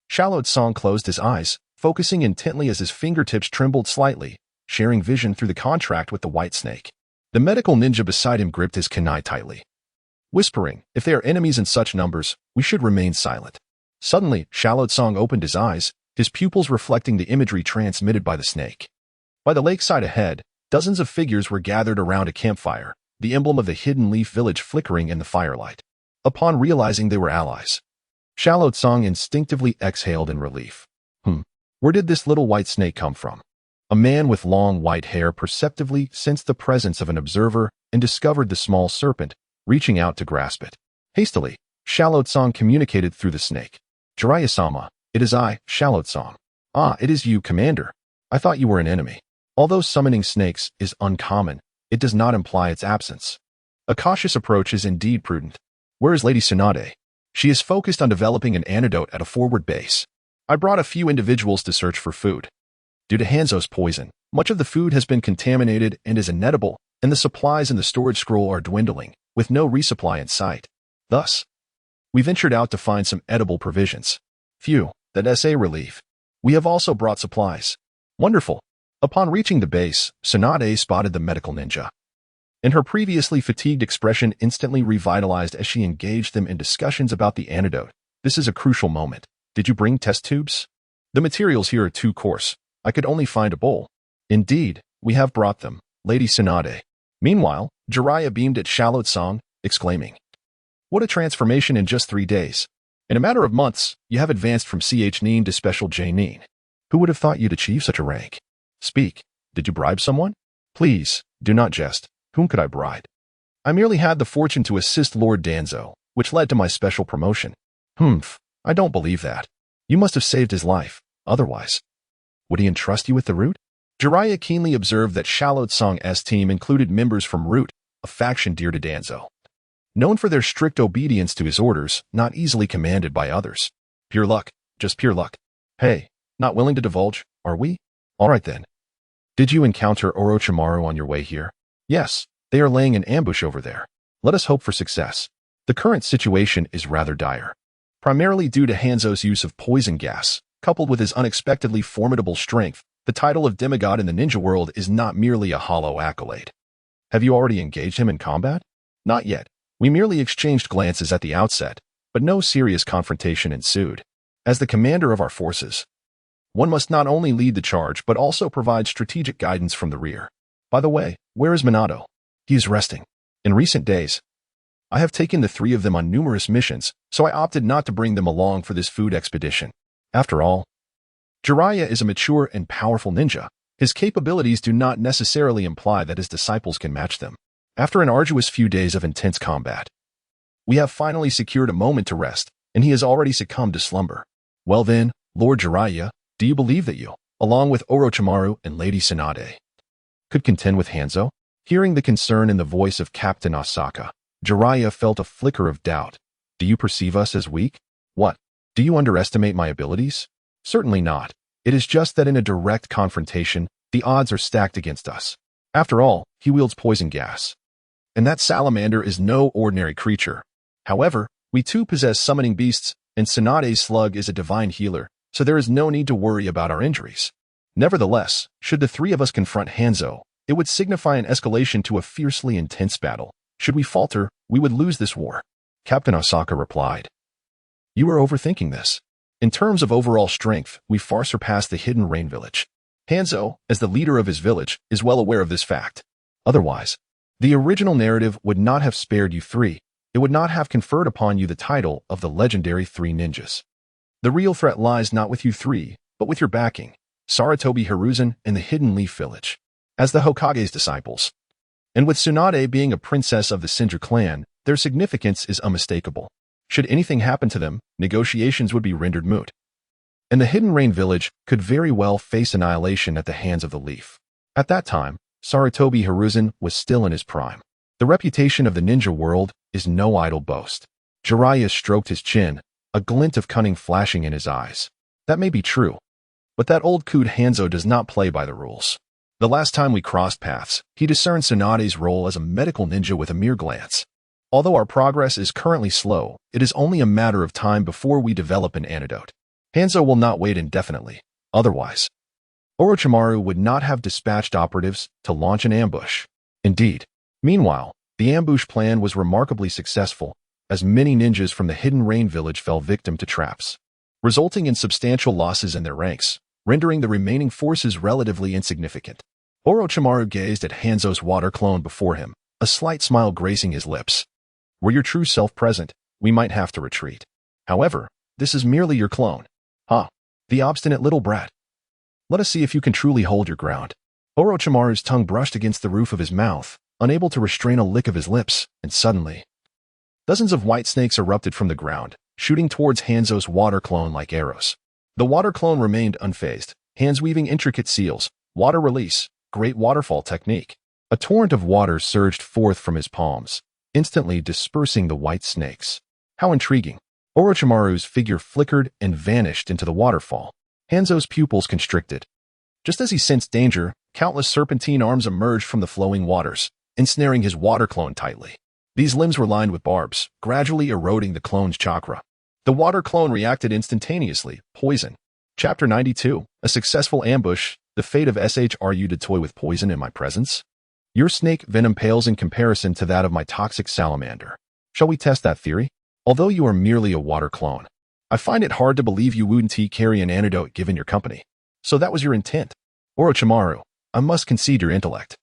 Shalotsong closed his eyes, focusing intently as his fingertips trembled slightly, sharing vision through the contract with the white snake. The medical ninja beside him gripped his kunai tightly, whispering, if they are enemies in such numbers, we should remain silent. Suddenly, Shalotsong opened his eyes, his pupils reflecting the imagery transmitted by the snake. By the lakeside ahead, dozens of figures were gathered around a campfire, the emblem of the Hidden Leaf village flickering in the firelight. Upon realizing they were allies, Shalotsong instinctively exhaled in relief. Where did this little white snake come from? A man with long white hair perceptively sensed the presence of an observer and discovered the small serpent, reaching out to grasp it. Hastily, Shalotsong communicated through the snake. Jiraiya-sama, it is I, Shalotsong. Ah, it is you, Commander. I thought you were an enemy. Although summoning snakes is uncommon, it does not imply its absence. A cautious approach is indeed prudent. Where is Lady Tsunade? She is focused on developing an antidote at a forward base. I brought a few individuals to search for food. Due to Hanzo's poison, much of the food has been contaminated and is inedible, and the supplies in the storage scroll are dwindling, with no resupply in sight. Thus, we ventured out to find some edible provisions. Phew, that's a relief. We have also brought supplies. Wonderful. Upon reaching the base, Tsunade spotted the medical ninja, and her previously fatigued expression instantly revitalized as she engaged them in discussions about the antidote. This is a crucial moment. Did you bring test tubes? The materials here are too coarse. I could only find a bowl. Indeed, we have brought them, Lady Tsunade. Meanwhile, Jiraiya beamed at Shalotsong, exclaiming, what a transformation in just 3 days. In a matter of months, you have advanced from CH Nin to Special J Nin. Who would have thought you'd achieve such a rank? Speak. Did you bribe someone? Please, do not jest. Whom could I bribe? I merely had the fortune to assist Lord Danzo, which led to my special promotion. I don't believe that. You must have saved his life. Otherwise, would he entrust you with the root? Jiraiya keenly observed that Shallot Song's team included members from Root, a faction dear to Danzo. Known for their strict obedience to his orders, not easily commanded by others. Pure luck, just pure luck. Hey, not willing to divulge, are we? Alright then. Did you encounter Orochimaru on your way here? Yes, they are laying an ambush over there. Let us hope for success. The current situation is rather dire. Primarily due to Hanzo's use of poison gas, coupled with his unexpectedly formidable strength, the title of demigod in the ninja world is not merely a hollow accolade. Have you already engaged him in combat? Not yet. We merely exchanged glances at the outset, but no serious confrontation ensued. As the commander of our forces, one must not only lead the charge but also provide strategic guidance from the rear. By the way, where is Minato? He is resting. In recent days, I have taken the three of them on numerous missions, so I opted not to bring them along for this food expedition. After all, Jiraiya is a mature and powerful ninja. His capabilities do not necessarily imply that his disciples can match them. After an arduous few days of intense combat, we have finally secured a moment to rest, and he has already succumbed to slumber. Well then, Lord Jiraiya, do you believe that you, along with Orochimaru and Lady Tsunade, could contend with Hanzo? Hearing the concern in the voice of Captain Asaka, Jiraiya felt a flicker of doubt. Do you perceive us as weak? What? Do you underestimate my abilities? Certainly not. It is just that in a direct confrontation, the odds are stacked against us. After all, he wields poison gas. And that salamander is no ordinary creature. However, we too possess summoning beasts, and Tsunade's slug is a divine healer, so there is no need to worry about our injuries. Nevertheless, should the three of us confront Hanzo, it would signify an escalation to a fiercely intense battle. Should we falter, we would lose this war. Captain Asaka replied. You are overthinking this. In terms of overall strength, we far surpass the Hidden Rain village. Hanzo, as the leader of his village, is well aware of this fact. Otherwise, the original narrative would not have spared you three. It would not have conferred upon you the title of the legendary Three Ninjas. The real threat lies not with you three, but with your backing, Sarutobi Hiruzen and the Hidden Leaf Village. As the Hokage's disciples, and with Tsunade being a princess of the Sindra clan, their significance is unmistakable. Should anything happen to them, negotiations would be rendered moot. And the Hidden Rain village could very well face annihilation at the hands of the Leaf. At that time, Sarutobi Hiruzen was still in his prime. The reputation of the ninja world is no idle boast. Jiraiya stroked his chin, a glint of cunning flashing in his eyes. That may be true, but that old coot Hanzo does not play by the rules. The last time we crossed paths, he discerned Tsunade's role as a medical ninja with a mere glance. Although our progress is currently slow, it is only a matter of time before we develop an antidote. Hanzo will not wait indefinitely. Otherwise, Orochimaru would not have dispatched operatives to launch an ambush. Indeed. Meanwhile, the ambush plan was remarkably successful, as many ninjas from the Hidden Rain village fell victim to traps, resulting in substantial losses in their ranks, rendering the remaining forces relatively insignificant. Orochimaru gazed at Hanzo's water clone before him, a slight smile gracing his lips. Were your true self present, we might have to retreat. However, this is merely your clone. Huh, the obstinate little brat. Let us see if you can truly hold your ground. Orochimaru's tongue brushed against the roof of his mouth, unable to restrain a lick of his lips, and suddenly, dozens of white snakes erupted from the ground, shooting towards Hanzo's water clone like arrows. The water clone remained unfazed, hands weaving intricate seals, water release, great waterfall technique. A torrent of water surged forth from his palms, instantly dispersing the white snakes. How intriguing. Orochimaru's figure flickered and vanished into the waterfall. Hanzo's pupils constricted. Just as he sensed danger, countless serpentine arms emerged from the flowing waters, ensnaring his water clone tightly. These limbs were lined with barbs, gradually eroding the clone's chakra. The water clone reacted instantaneously. Poison. Chapter 92. A successful ambush. The fate of SHRU to toy with poison in my presence? Your snake venom pales in comparison to that of my toxic salamander. Shall we test that theory? Although you are merely a water clone, I find it hard to believe you wouldn't carry an antidote given your company. So that was your intent. Orochimaru, I must concede your intellect.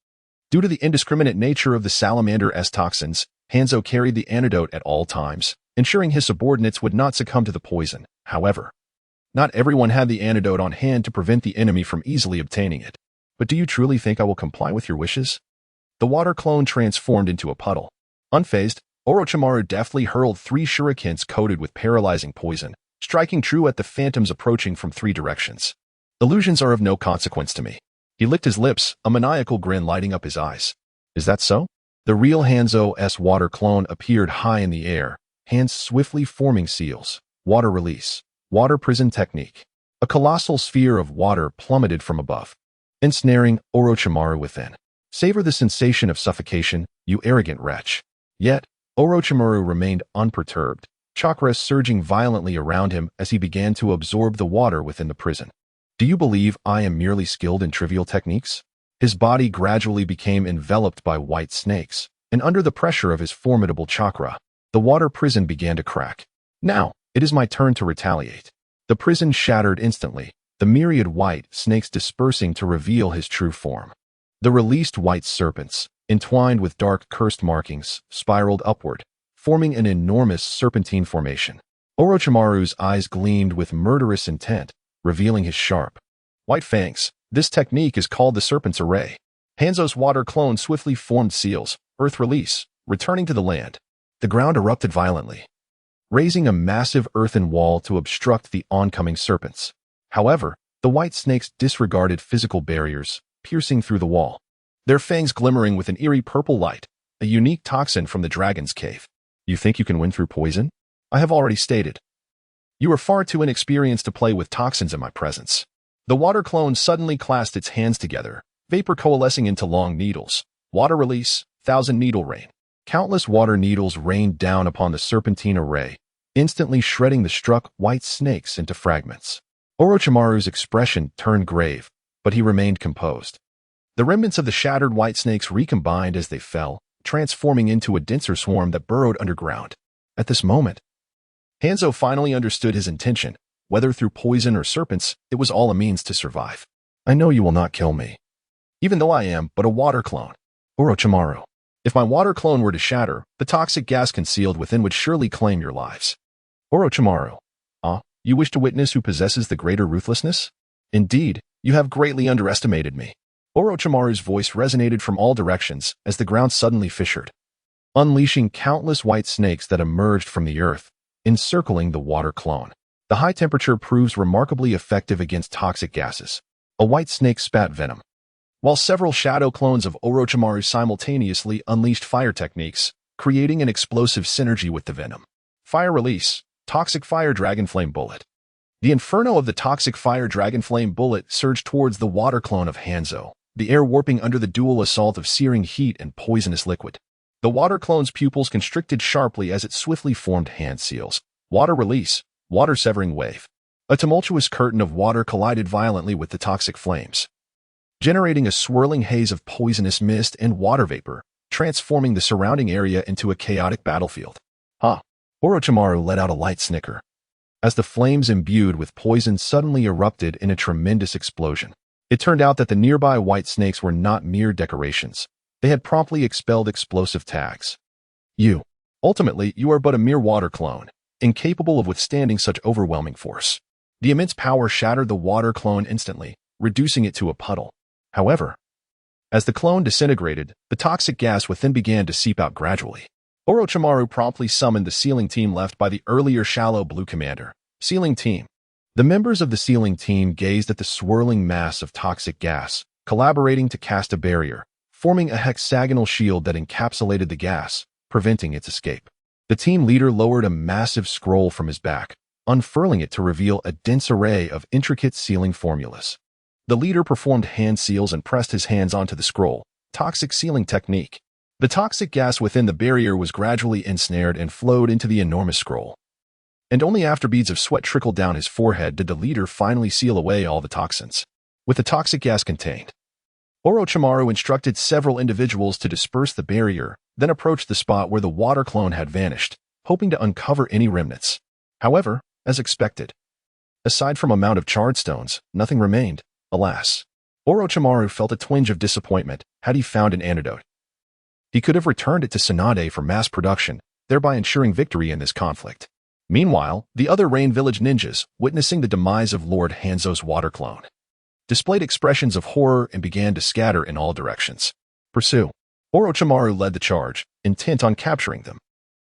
Due to the indiscriminate nature of the salamander's toxins, Hanzo carried the antidote at all times, ensuring his subordinates would not succumb to the poison. However, not everyone had the antidote on hand to prevent the enemy from easily obtaining it. But do you truly think I will comply with your wishes? The water clone transformed into a puddle. Unfazed, Orochimaru deftly hurled 3 shurikens coated with paralyzing poison, striking true at the phantoms approaching from 3 directions. Illusions are of no consequence to me. He licked his lips, a maniacal grin lighting up his eyes. Is that so? The real Hanzo's water clone appeared high in the air, hands swiftly forming seals. Water release. Water prison technique. A colossal sphere of water plummeted from above, ensnaring Orochimaru within. Savor the sensation of suffocation, you arrogant wretch. Yet, Orochimaru remained unperturbed, chakra surging violently around him as he began to absorb the water within the prison. Do you believe I am merely skilled in trivial techniques? His body gradually became enveloped by white snakes, and under the pressure of his formidable chakra, the water prison began to crack. Now, it is my turn to retaliate. The prison shattered instantly, the myriad white snakes dispersing to reveal his true form. The released white serpents, entwined with dark cursed markings, spiraled upward, forming an enormous serpentine formation. Orochimaru's eyes gleamed with murderous intent, revealing his sharp, white fangs. This technique is called the Serpent's Array. Hanzo's water clone swiftly formed seals, earth release, returning to the land. The ground erupted violently, raising a massive earthen wall to obstruct the oncoming serpents. However, the white snakes disregarded physical barriers, piercing through the wall, their fangs glimmering with an eerie purple light, a unique toxin from the dragon's cave. You think you can win through poison? I have already stated. You are far too inexperienced to play with toxins in my presence. The water clone suddenly clasped its hands together, vapor coalescing into long needles. Water release, 1,000 needle rain. Countless water needles rained down upon the serpentine array, instantly shredding the struck white snakes into fragments. Orochimaru's expression turned grave, but he remained composed. The remnants of the shattered white snakes recombined as they fell, transforming into a denser swarm that burrowed underground. At this moment, Hanzo finally understood his intention. Whether through poison or serpents, it was all a means to survive. I know you will not kill me, even though I am but a water clone. Orochimaru, if my water clone were to shatter, the toxic gas concealed within would surely claim your lives. Orochimaru, you wish to witness who possesses the greater ruthlessness? Indeed, you have greatly underestimated me. Orochimaru's voice resonated from all directions as the ground suddenly fissured, unleashing countless white snakes that emerged from the earth, encircling the water clone. The high temperature proves remarkably effective against toxic gases. A white snake spat venom, while several shadow clones of Orochimaru simultaneously unleashed fire techniques, creating an explosive synergy with the venom. Fire release, toxic fire dragon flame bullet. The inferno of the toxic fire dragon flame bullet surged towards the water clone of Hanzo, the air warping under the dual assault of searing heat and poisonous liquid. The water clone's pupils constricted sharply as it swiftly formed hand seals. Water release, water severing wave. A tumultuous curtain of water collided violently with the toxic flames, generating a swirling haze of poisonous mist and water vapor, transforming the surrounding area into a chaotic battlefield. Orochimaru let out a light snicker, as the flames imbued with poison suddenly erupted in a tremendous explosion. It turned out that the nearby white snakes were not mere decorations. They had promptly expelled explosive tags. Ultimately, you are but a mere water clone, incapable of withstanding such overwhelming force. The immense power shattered the water clone instantly, reducing it to a puddle. However, as the clone disintegrated, the toxic gas within began to seep out gradually. Orochimaru promptly summoned the sealing team left by the earlier shallow blue commander. Sealing team. The members of the sealing team gazed at the swirling mass of toxic gas, collaborating to cast a barrier, forming a hexagonal shield that encapsulated the gas, preventing its escape. The team leader lowered a massive scroll from his back, unfurling it to reveal a dense array of intricate sealing formulas. The leader performed hand seals and pressed his hands onto the scroll. Toxic sealing technique. The toxic gas within the barrier was gradually ensnared and flowed into the enormous scroll. And only after beads of sweat trickled down his forehead did the leader finally seal away all the toxins, with the toxic gas contained. Orochimaru instructed several individuals to disperse the barrier, then approached the spot where the water clone had vanished, hoping to uncover any remnants. However, as expected, aside from a mound of charred stones, nothing remained, alas. Orochimaru felt a twinge of disappointment had he found an antidote. He could have returned it to Tsunade for mass production, thereby ensuring victory in this conflict. Meanwhile, the other Rain Village ninjas, witnessing the demise of Lord Hanzo's water clone, displayed expressions of horror and began to scatter in all directions. Pursue. Orochimaru led the charge, intent on capturing them.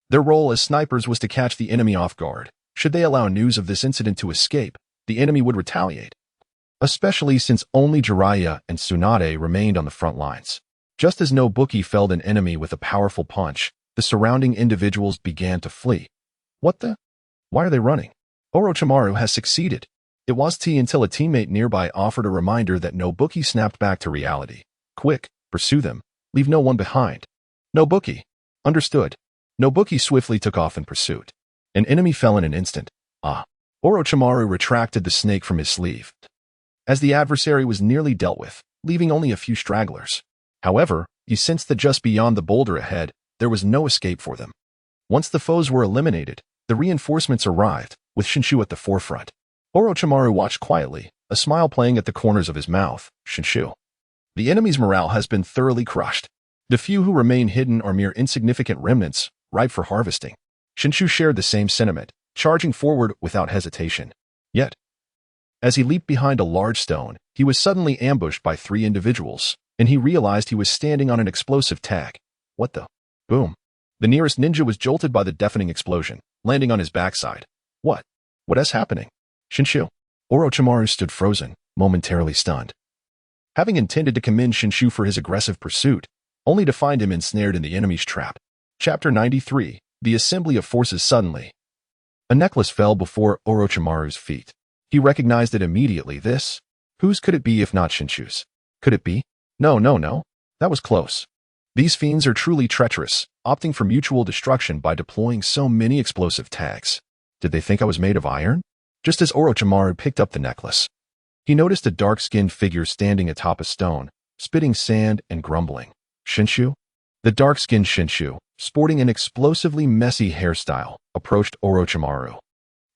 Their role as snipers was to catch the enemy off guard, Should they allow news of this incident to escape, the enemy would retaliate, especially since only Jiraiya and Tsunade remained on the front lines. Just as Nobuki felled an enemy with a powerful punch, the surrounding individuals began to flee. What the? Why are they running? Orochimaru has succeeded. It was until a teammate nearby offered a reminder that Nobuki snapped back to reality. Quick, pursue them. Leave no one behind. Nobuki. Understood. Nobuki swiftly took off in pursuit. An enemy fell in an instant. Orochimaru retracted the snake from his sleeve, as the adversary was nearly dealt with, leaving only a few stragglers. However, he sensed that just beyond the boulder ahead, there was no escape for them. Once the foes were eliminated, the reinforcements arrived, with Shinshu at the forefront. Orochimaru watched quietly, a smile playing at the corners of his mouth. Shinshu. The enemy's morale has been thoroughly crushed. The few who remain hidden are mere insignificant remnants, ripe for harvesting. Shinshu shared the same sentiment, charging forward without hesitation. Yet, as he leaped behind a large stone, he was suddenly ambushed by 3 individuals, and he realized he was standing on an explosive tag. What the? Boom. The nearest ninja was jolted by the deafening explosion, landing on his backside. What is happening? Shinshu. Orochimaru stood frozen, momentarily stunned. Having intended to commend Shinshu for his aggressive pursuit, only to find him ensnared in the enemy's trap. Chapter 93. The Assembly of Forces. Suddenly, a necklace fell before Orochimaru's feet. He recognized it immediately. Whose could it be if not Shinshu's? Could it be? No. That was close. These fiends are truly treacherous, opting for mutual destruction by deploying so many explosive tags. Did they think I was made of iron? Just as Orochimaru picked up the necklace, he noticed a dark-skinned figure standing atop a stone, spitting sand and grumbling. Shinshu? The dark-skinned Shinshu, sporting an explosively messy hairstyle, approached Orochimaru.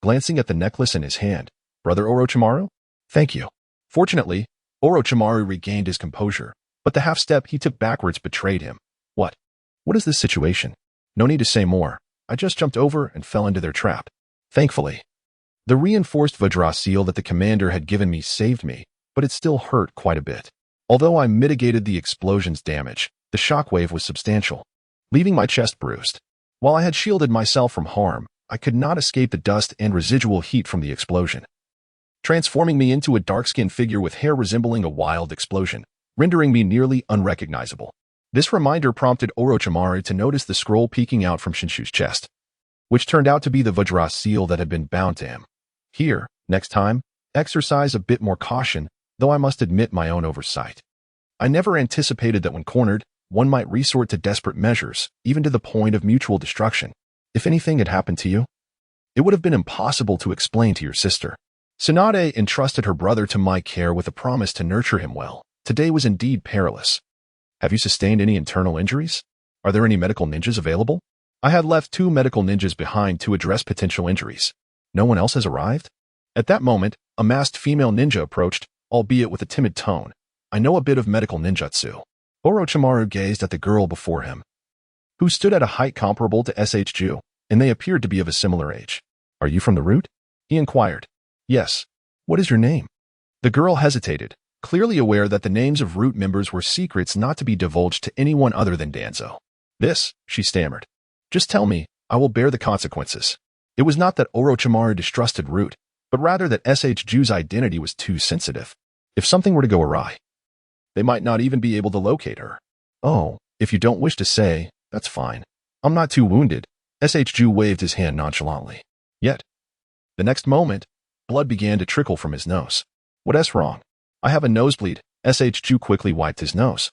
Glancing at the necklace in his hand, "Brother Orochimaru? Thank you." Fortunately, Orochimaru regained his composure, but the half-step he took backwards betrayed him. What is this situation? No need to say more. I just jumped over and fell into their trap. Thankfully, the reinforced Vajra seal that the commander had given me saved me, but it still hurt quite a bit. Although I mitigated the explosion's damage, the shockwave was substantial, leaving my chest bruised. While I had shielded myself from harm, I could not escape the dust and residual heat from the explosion, transforming me into a dark-skinned figure with hair resembling a wild explosion, rendering me nearly unrecognizable. This reminder prompted Orochimaru to notice the scroll peeking out from Shinshu's chest, which turned out to be the Vajra seal that had been bound to him. Here, next time, exercise a bit more caution, though I must admit my own oversight. I never anticipated that when cornered, one might resort to desperate measures, even to the point of mutual destruction. If anything had happened to you, it would have been impossible to explain to your sister. Tsunade entrusted her brother to my care with a promise to nurture him well. Today was indeed perilous. Have you sustained any internal injuries? Are there any medical ninjas available? I had left 2 medical ninjas behind to address potential injuries. No one else has arrived? At that moment, a masked female ninja approached, albeit with a timid tone. I know a bit of medical ninjutsu. Orochimaru gazed at the girl before him, who stood at a height comparable to SHU, and they appeared to be of a similar age. Are you from the root? He inquired. Yes. What is your name? The girl hesitated, clearly aware that the names of root members were secrets not to be divulged to anyone other than Danzo. She stammered. Just tell me, I will bear the consequences. It was not that Orochimaru distrusted Root, but rather that SHU's identity was too sensitive. If something were to go awry, they might not even be able to locate her. Oh, if you don't wish to say, that's fine. I'm not too wounded. SHU waved his hand nonchalantly. Yet, the next moment, blood began to trickle from his nose. What's wrong? I have a nosebleed. SHU quickly wiped his nose,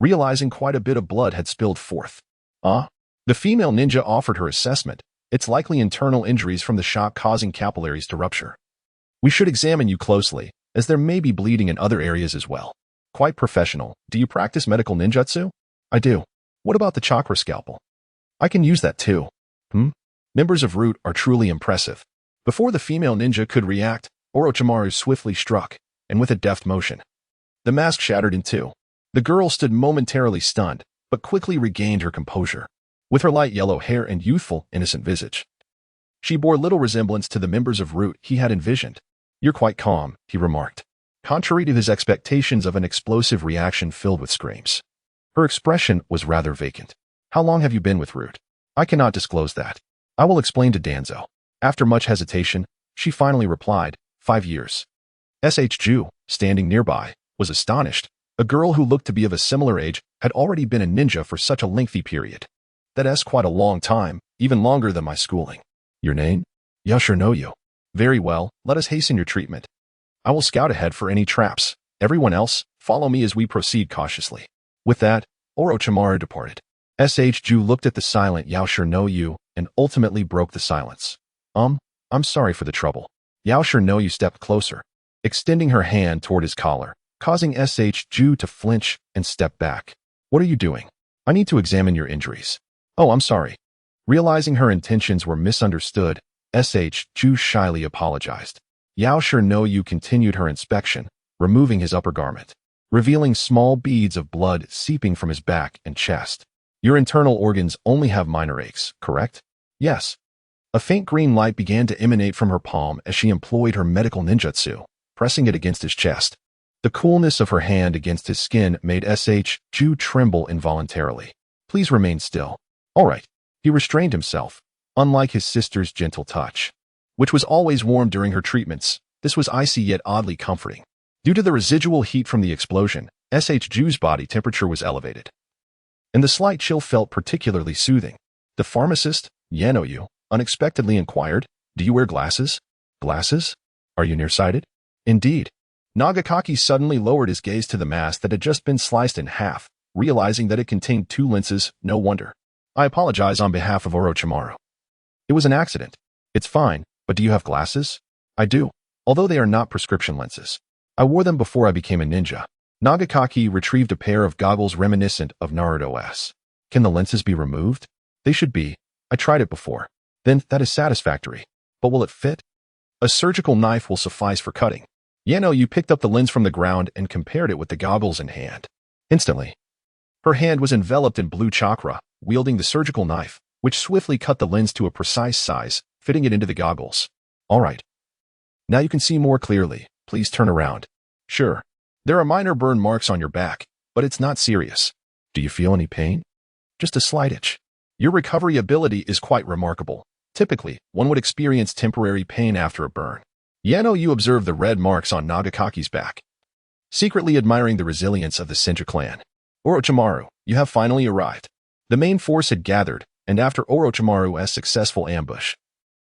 realizing quite a bit of blood had spilled forth. The female ninja offered her assessment. It's likely internal injuries from the shock causing capillaries to rupture. We should examine you closely, as there may be bleeding in other areas as well. Quite professional. Do you practice medical ninjutsu? I do. What about the chakra scalpel? I can use that too. Members of Root are truly impressive. Before the female ninja could react, Orochimaru swiftly struck, and with a deft motion, the mask shattered in 2. The girl stood momentarily stunned, but quickly regained her composure. With her light yellow hair and youthful, innocent visage, she bore little resemblance to the members of Root he had envisioned. You're quite calm, he remarked, contrary to his expectations of an explosive reaction filled with screams. Her expression was rather vacant. How long have you been with Root? I cannot disclose that. I will explain to Danzo After much hesitation, she finally replied, 5 years. Ju, standing nearby, was astonished. A girl who looked to be of a similar age had already been a ninja for such a lengthy period. That's quite a long time, even longer than my schooling. Your name? Yashirnoyu. Very well, let us hasten your treatment. I will scout ahead for any traps. Everyone else, follow me as we proceed cautiously. With that, Orochimaru departed. Ju looked at the silent Yashirnoyu and ultimately broke the silence. I'm sorry for the trouble. Yashirnoyu stepped closer, extending her hand toward his collar, causing Ju to flinch and step back. What are you doing? I need to examine your injuries. Oh, I'm sorry. Realizing her intentions were misunderstood, Ju shyly apologized. Yashirnoyu continued her inspection, removing his upper garment, revealing small beads of blood seeping from his back and chest. Your internal organs only have minor aches, correct? Yes. A faint green light began to emanate from her palm as she employed her medical ninjutsu, pressing it against his chest. The coolness of her hand against his skin made Ju tremble involuntarily. Please remain still. All right. He restrained himself, unlike his sister's gentle touch, which was always warm during her treatments. This was icy yet oddly comforting. Due to the residual heat from the explosion, Ju's body temperature was elevated, and the slight chill felt particularly soothing. The pharmacist, Yanoyu, unexpectedly inquired, "Do you wear glasses?" "Glasses? Are you nearsighted?" "Indeed." Nagakaki suddenly lowered his gaze to the mask that had just been sliced in half, realizing that it contained 2 lenses. No wonder. I apologize on behalf of Orochimaru. It was an accident. It's fine, but do you have glasses? I do, although they are not prescription lenses. I wore them before I became a ninja. Nagakaki retrieved a pair of goggles reminiscent of Naruto's. Can the lenses be removed? They should be. I tried it before. Then that is satisfactory. But will it fit? A surgical knife will suffice for cutting. You picked up the lens from the ground and compared it with the goggles in hand. Instantly, her hand was enveloped in blue chakra, wielding the surgical knife, which swiftly cut the lens to a precise size, fitting it into the goggles. All right. Now you can see more clearly. Please turn around. Sure. There are minor burn marks on your back, but it's not serious. Do you feel any pain? Just a slight itch. Your recovery ability is quite remarkable. Typically, one would experience temporary pain after a burn. You observed the red marks on Nagakaki's back, secretly admiring the resilience of the Senju clan. Orochimaru, you have finally arrived. The main force had gathered, and after Orochimaru's successful ambush,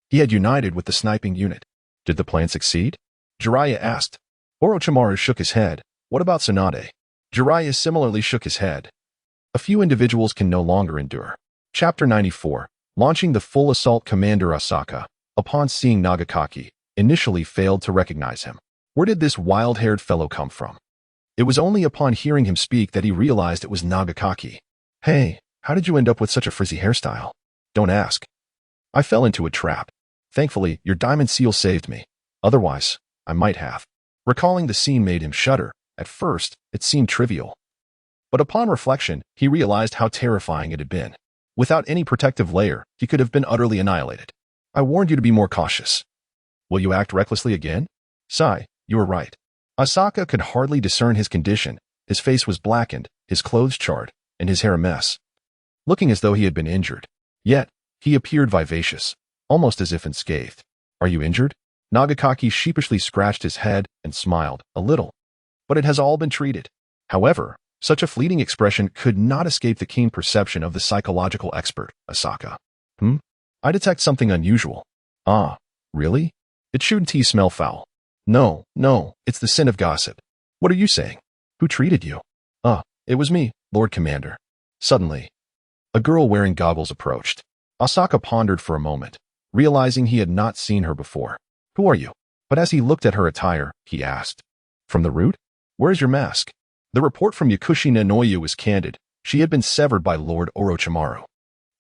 he had united with the sniping unit. Did the plan succeed? Jiraiya asked. Orochimaru shook his head. What about Tsunade? Jiraiya similarly shook his head. A few individuals can no longer endure. Chapter 94. Launching the full assault. Commander Asaka, upon seeing Nagakaki, initially failed to recognize him. Where did this wild-haired fellow come from? It was only upon hearing him speak that he realized it was Nagakaki. Hey, how did you end up with such a frizzy hairstyle? Don't ask. I fell into a trap. Thankfully, your diamond seal saved me. Otherwise, I might have. Recalling the scene made him shudder. At first, it seemed trivial. But upon reflection, he realized how terrifying it had been. Without any protective layer, he could have been utterly annihilated. I warned you to be more cautious. Will you act recklessly again? Sigh, you were right. Asaka could hardly discern his condition. His face was blackened, his clothes charred, and his hair a mess, looking as though he had been injured. Yet, he appeared vivacious, almost as if unscathed. Are you injured? Nagakaki sheepishly scratched his head and smiled, a little. But it has all been treated. However, such a fleeting expression could not escape the keen perception of the psychological expert, Asaka. I detect something unusual. Ah, really? It shouldn't smell foul. No, it's the sin of gossip. What are you saying? Who treated you? It was me, Lord Commander. Suddenly, a girl wearing goggles approached. Asaka pondered for a moment, realizing he had not seen her before. Who are you? But as he looked at her attire, he asked, From the root? Where is your mask? The report from Kushina and Minato was candid. She had been severed by Lord Orochimaru.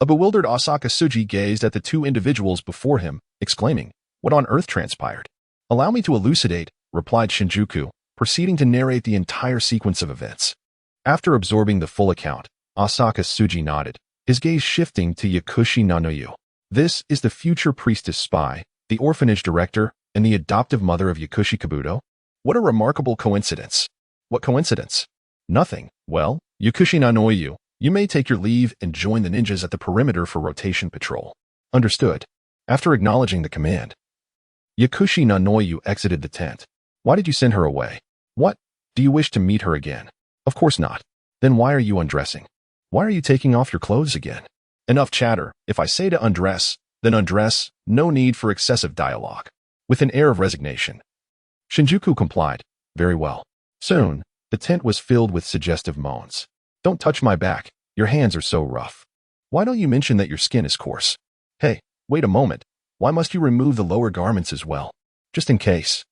A bewildered Asaka Tsuji gazed at the 2 individuals before him, exclaiming, What on earth transpired? Allow me to elucidate, replied Shinjuku, proceeding to narrate the entire sequence of events. After absorbing the full account, Asaka Tsuji nodded, his gaze shifting to Kushina and Minato. This is the future priestess spy, the orphanage director, and the adoptive mother of Yakushi Kabuto? What a remarkable coincidence. What coincidence? Nothing. Well, Kushina and Minato, you may take your leave and join the ninjas at the perimeter for rotation patrol. Understood. After acknowledging the command, Kushina and Minato exited the tent. Why did you send her away? What? Do you wish to meet her again? Of course not. Then why are you undressing? Why are you taking off your clothes again? Enough chatter. If I say to undress, then undress. No need for excessive dialogue. With an air of resignation, Shinjuku complied. Very well. Soon, the tent was filled with suggestive moans. Don't touch my back. Your hands are so rough. Why don't you mention that your skin is coarse? Hey, wait a moment. Why must you remove the lower garments as well? Just in case.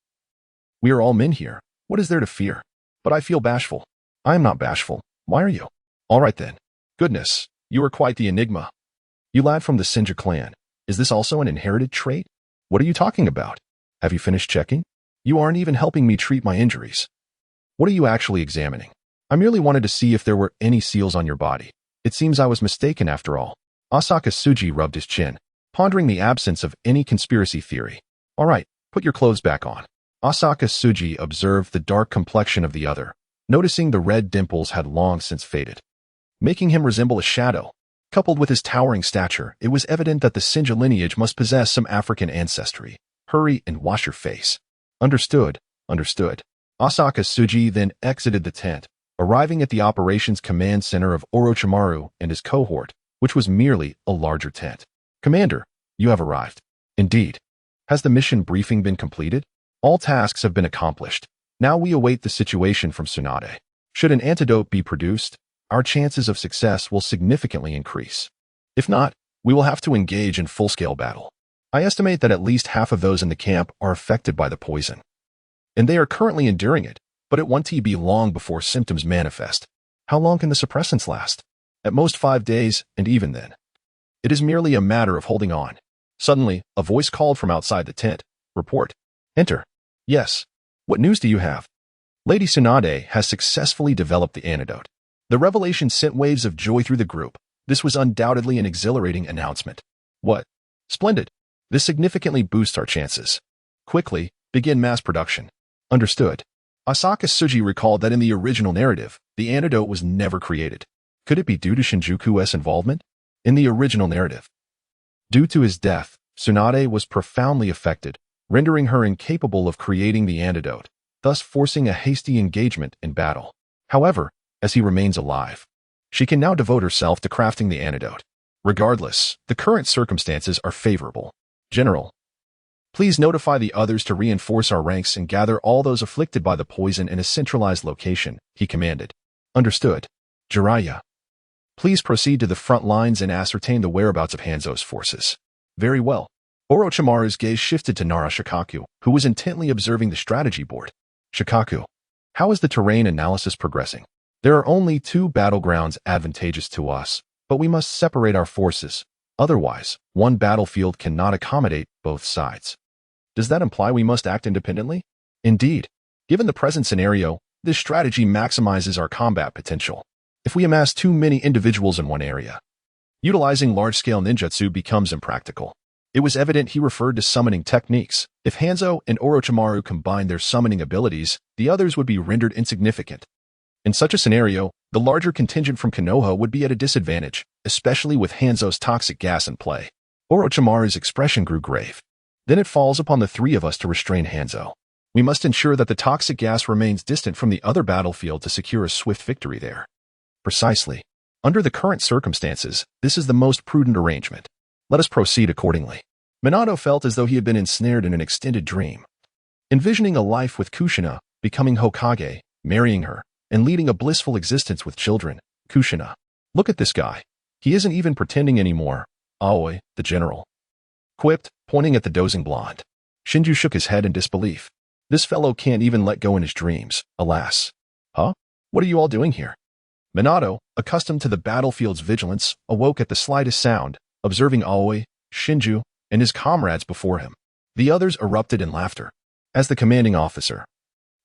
We are all men here. What is there to fear? But I feel bashful. I am not bashful. Why are you? All right then. Goodness, you are quite the enigma. You lad from the Senju clan. Is this also an inherited trait? What are you talking about? Have you finished checking? You aren't even helping me treat my injuries. What are you actually examining? I merely wanted to see if there were any seals on your body. It seems I was mistaken after all. Asaka Tsuji rubbed his chin, pondering the absence of any conspiracy theory. All right, put your clothes back on. Asaka Tsuji observed the dark complexion of the other, noticing the red dimples had long since faded, making him resemble a shadow. Coupled with his towering stature, it was evident that the Senju lineage must possess some African ancestry. Hurry and wash your face. Understood, understood. Asaka Tsuji then exited the tent, arriving at the operations command center of Orochimaru and his cohort, which was merely a larger tent. Commander, you have arrived. Indeed. Has the mission briefing been completed? All tasks have been accomplished. Now we await the situation from Tsunade. Should an antidote be produced, our chances of success will significantly increase. If not, we will have to engage in full-scale battle. I estimate that at least half of those in the camp are affected by the poison, and they are currently enduring it, but it won't be long before symptoms manifest. How long can the suppressants last? At most 5 days, and even then. It is merely a matter of holding on. Suddenly, a voice called from outside the tent. Report. Enter. Yes. What news do you have? Lady Tsunade has successfully developed the antidote. The revelation sent waves of joy through the group. This was undoubtedly an exhilarating announcement. What? Splendid. This significantly boosts our chances. Quickly, begin mass production. Understood. Asaka Tsuji recalled that in the original narrative, the antidote was never created. Could it be due to Shinjuku's involvement? In the original narrative, due to his death, Tsunade was profoundly affected, rendering her incapable of creating the antidote, thus forcing a hasty engagement in battle. However, as he remains alive, she can now devote herself to crafting the antidote. Regardless, the current circumstances are favorable. General, please notify the others to reinforce our ranks and gather all those afflicted by the poison in a centralized location, he commanded. Understood. Jiraiya, please proceed to the front lines and ascertain the whereabouts of Hanzo's forces. Very well. Orochimaru's gaze shifted to Nara Shikaku, who was intently observing the strategy board. Shikaku, how is the terrain analysis progressing? There are only 2 battlegrounds advantageous to us, but we must separate our forces. Otherwise, one battlefield cannot accommodate both sides. Does that imply we must act independently? Indeed. Given the present scenario, this strategy maximizes our combat potential. If we amass too many individuals in one area, utilizing large-scale ninjutsu becomes impractical. It was evident he referred to summoning techniques. If Hanzo and Orochimaru combined their summoning abilities, the others would be rendered insignificant. In such a scenario, the larger contingent from Kenoha would be at a disadvantage, especially with Hanzo's toxic gas in play. Orochimaru's expression grew grave. Then it falls upon the 3 of us to restrain Hanzo. We must ensure that the toxic gas remains distant from the other battlefield to secure a swift victory there. Precisely. Under the current circumstances, this is the most prudent arrangement. Let us proceed accordingly. Minato felt as though he had been ensnared in an extended dream. Envisioning a life with Kushina, becoming Hokage, marrying her, and leading a blissful existence with children. Kushina. Look at this guy. He isn't even pretending anymore. Aoi, the general, quipped, pointing at the dozing blonde. Shinju shook his head in disbelief. This fellow can't even let go in his dreams, alas. Huh? What are you all doing here? Minato, accustomed to the battlefield's vigilance, awoke at the slightest sound, observing Aoi, Shinju, and his comrades before him. The others erupted in laughter. As the commanding officer,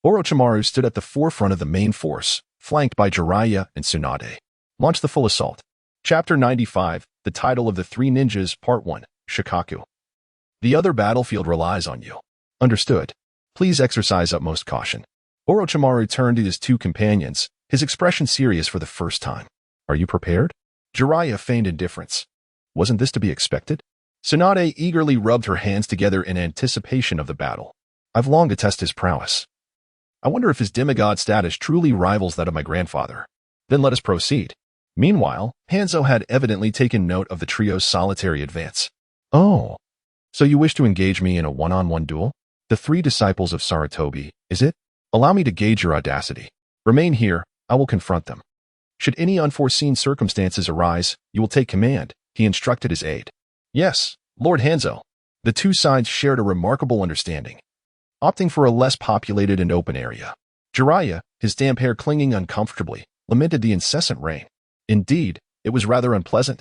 Orochimaru stood at the forefront of the main force, flanked by Jiraiya and Tsunade. Launch the full assault. Chapter 95, the title of the 3 ninjas, Part 1, Shikaku. The other battlefield relies on you. Understood. Please exercise utmost caution. Orochimaru turned to his 2 companions, his expression serious for the first time. Are you prepared? Jiraiya feigned indifference. Wasn't this to be expected? Tsunade eagerly rubbed her hands together in anticipation of the battle. I've longed to test his prowess. I wonder if his demigod status truly rivals that of my grandfather. Then let us proceed. Meanwhile, Hanzo had evidently taken note of the trio's solitary advance. Oh, so you wish to engage me in a one-on-one duel? The three disciples of Sarutobi, is it? Allow me to gauge your audacity. Remain here, I will confront them. Should any unforeseen circumstances arise, you will take command, he instructed his aide. Yes, Lord Hanzo. The two sides shared a remarkable understanding, opting for a less populated and open area. Jiraiya, his damp hair clinging uncomfortably, lamented the incessant rain. Indeed, it was rather unpleasant.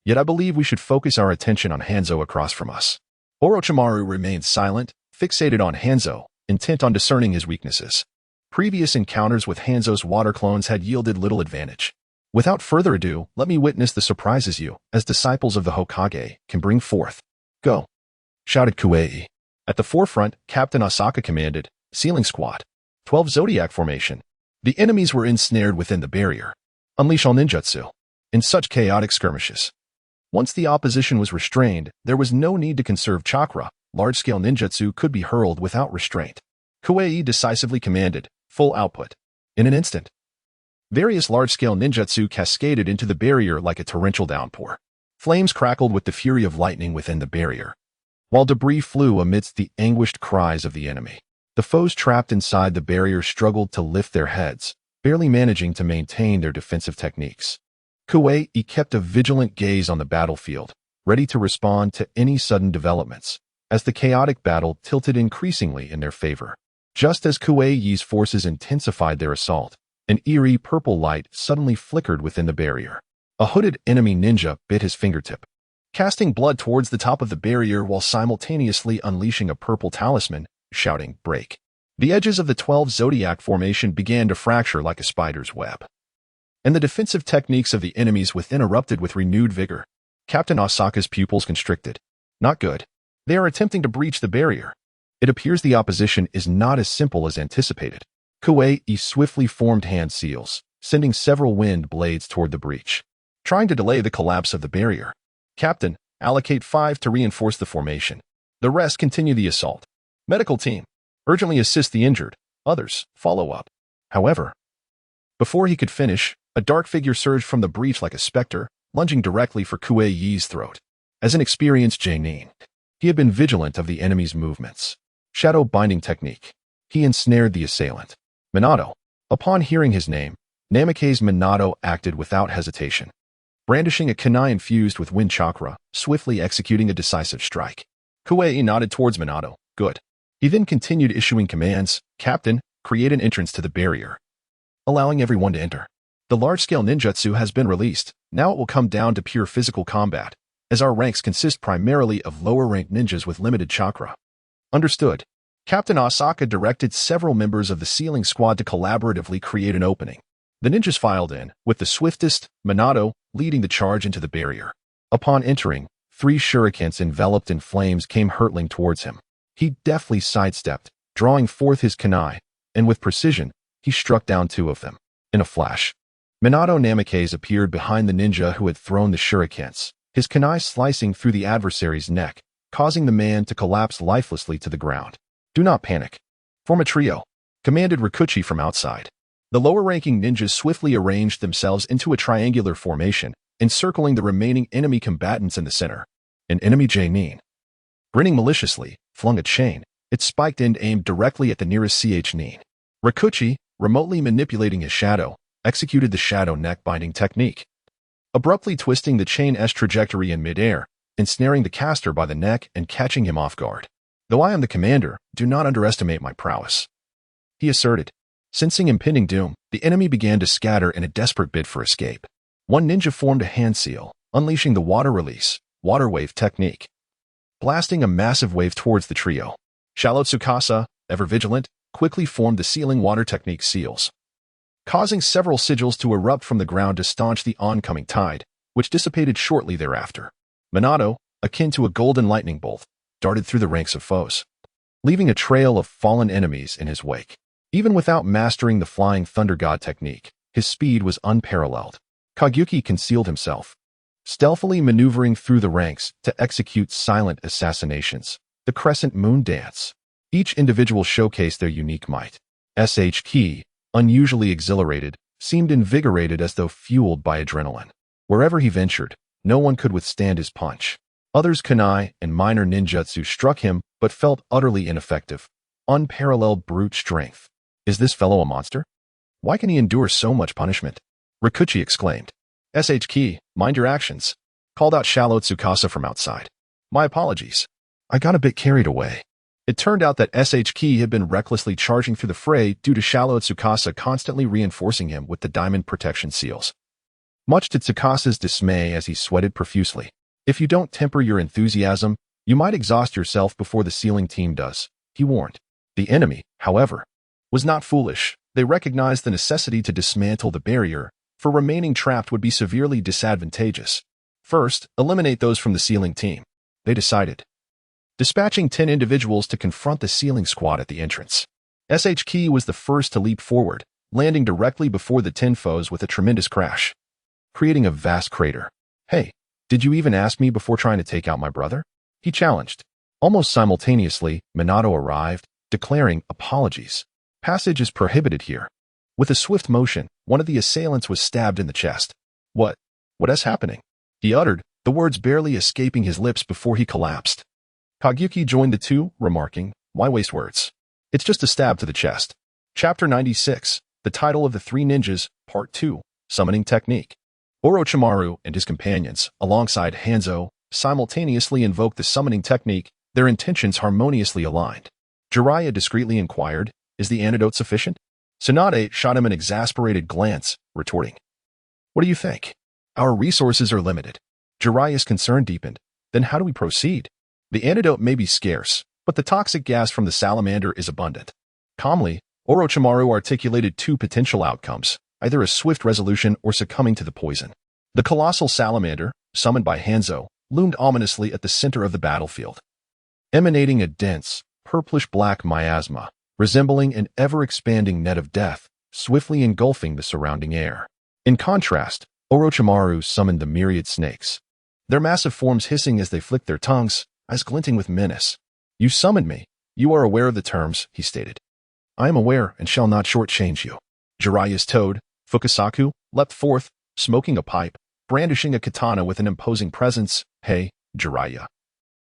Yet I believe we should focus our attention on Hanzo across from us. Orochimaru remained silent, fixated on Hanzo, intent on discerning his weaknesses. Previous encounters with Hanzo's water clones had yielded little advantage. Without further ado, let me witness the surprises you, as disciples of the Hokage, can bring forth. Go! Shouted Kuei. At the forefront, Captain Asaka commanded, Sealing Squad. 12 Zodiac Formation. The enemies were ensnared within the barrier. Unleash all ninjutsu. In such chaotic skirmishes. Once the opposition was restrained, there was no need to conserve chakra. Large-scale ninjutsu could be hurled without restraint. Kuei decisively commanded, full output. In an instant, various large-scale ninjutsu cascaded into the barrier like a torrential downpour. Flames crackled with the fury of lightning within the barrier, while debris flew amidst the anguished cries of the enemy. The foes trapped inside the barrier struggled to lift their heads, barely managing to maintain their defensive techniques. Kuei kept a vigilant gaze on the battlefield, ready to respond to any sudden developments, as the chaotic battle tilted increasingly in their favor. Just as Kuei's forces intensified their assault, an eerie purple light suddenly flickered within the barrier. A hooded enemy ninja bit his fingertip, casting blood towards the top of the barrier while simultaneously unleashing a purple talisman, shouting, break. The edges of the 12 Zodiac formation began to fracture like a spider's web, and the defensive techniques of the enemies within erupted with renewed vigor. Captain Asaka's pupils constricted. Not good. They are attempting to breach the barrier. It appears the opposition is not as simple as anticipated. Kuei swiftly formed hand seals, sending several wind blades toward the breach, trying to delay the collapse of the barrier. Captain, allocate 5 to reinforce the formation. The rest continue the assault. Medical team, urgently assist the injured. Others, follow up. However, before he could finish, a dark figure surged from the breach like a specter, lunging directly for Kuei's throat. As an experienced genin, he had been vigilant of the enemy's movements. Shadow binding technique. He ensnared the assailant. Minato. Upon hearing his name, Namikaze Minato acted without hesitation, brandishing a kunai infused with wind chakra, swiftly executing a decisive strike. Kuei nodded towards Minato. Good. He then continued issuing commands. Captain, create an entrance to the barrier, allowing everyone to enter. The large-scale ninjutsu has been released. Now it will come down to pure physical combat, as our ranks consist primarily of lower-ranked ninjas with limited chakra. Understood. Captain Asaka directed several members of the Sealing Squad to collaboratively create an opening. The ninjas filed in, with the swiftest, Minato, leading the charge into the barrier. Upon entering, 3 shurikens enveloped in flames came hurtling towards him. He deftly sidestepped, drawing forth his kunai, and with precision, he struck down 2 of them. In a flash, Minato Namikaze appeared behind the ninja who had thrown the shurikens, his kunai slicing through the adversary's neck, causing the man to collapse lifelessly to the ground. Do not panic. Form a trio, commanded Rikuchi from outside. The lower-ranking ninjas swiftly arranged themselves into a triangular formation, encircling the remaining enemy combatants in the center. An enemy genin, grinning maliciously, flung a chain, its spiked end aimed directly at the nearest nin. Rikuchi, remotely manipulating his shadow, executed the shadow neck-binding technique, abruptly twisting the chain's trajectory in midair, ensnaring the caster by the neck and catching him off guard. Though I am the commander, do not underestimate my prowess, he asserted. Sensing impending doom, the enemy began to scatter in a desperate bid for escape. One ninja formed a hand seal, unleashing the water release, water wave technique, blasting a massive wave towards the trio. Shallow Tsukasa, ever vigilant, quickly formed the sealing water technique seals, causing several sigils to erupt from the ground to staunch the oncoming tide, which dissipated shortly thereafter. Minato, akin to a golden lightning bolt, darted through the ranks of foes, leaving a trail of fallen enemies in his wake. Even without mastering the flying thunder god technique, his speed was unparalleled. Kageyuki concealed himself, stealthily maneuvering through the ranks to execute silent assassinations. The Crescent Moon Dance. Each individual showcased their unique might. Key, unusually exhilarated, seemed invigorated as though fueled by adrenaline. Wherever he ventured, no one could withstand his punch. Others' kunai and minor ninjutsu struck him but felt utterly ineffective. Unparalleled brute strength. Is this fellow a monster? Why can he endure so much punishment? Rikuchi exclaimed. Key, mind your actions, called out shallow Tsukasa from outside. My apologies. I got a bit carried away. It turned out that Key had been recklessly charging through the fray due to shallow Tsukasa constantly reinforcing him with the diamond protection seals. Much to Tsukasa's dismay as he sweated profusely. If you don't temper your enthusiasm, you might exhaust yourself before the sealing team does, he warned. The enemy, however, was not foolish. They recognized the necessity to dismantle the barrier, for remaining trapped would be severely disadvantageous. First, eliminate those from the sealing team, they decided, dispatching 10 individuals to confront the sealing squad at the entrance. Key was the first to leap forward, landing directly before the 10 foes with a tremendous crash, creating a vast crater. Hey, did you even ask me before trying to take out my brother? He challenged. Almost simultaneously, Minato arrived, declaring apologies. Passage is prohibited here. With a swift motion, one of the assailants was stabbed in the chest. What is happening? He uttered, the words barely escaping his lips before he collapsed. Kagyuki joined the two, remarking, why waste words? It's just a stab to the chest. Chapter 96, the title of the Three Ninjas, Part 2, Summoning Technique. Orochimaru and his companions, alongside Hanzo, simultaneously invoked the summoning technique, their intentions harmoniously aligned. Jiraiya discreetly inquired, is the antidote sufficient? Tsunade shot him an exasperated glance, retorting, what do you think? Our resources are limited. Jiraiya's concern deepened. Then how do we proceed? The antidote may be scarce, but the toxic gas from the salamander is abundant. Calmly, Orochimaru articulated two potential outcomes, either a swift resolution or succumbing to the poison. The colossal salamander, summoned by Hanzo, loomed ominously at the center of the battlefield, emanating a dense, purplish-black miasma, resembling an ever-expanding net of death, swiftly engulfing the surrounding air. In contrast, Orochimaru summoned the myriad snakes, their massive forms hissing as they flicked their tongues, eyes glinting with menace. You summoned me. You are aware of the terms, he stated. I am aware and shall not shortchange you. Jiraiya's toad, Fukasaku, leapt forth, smoking a pipe, brandishing a katana with an imposing presence. Hey, Jiraiya.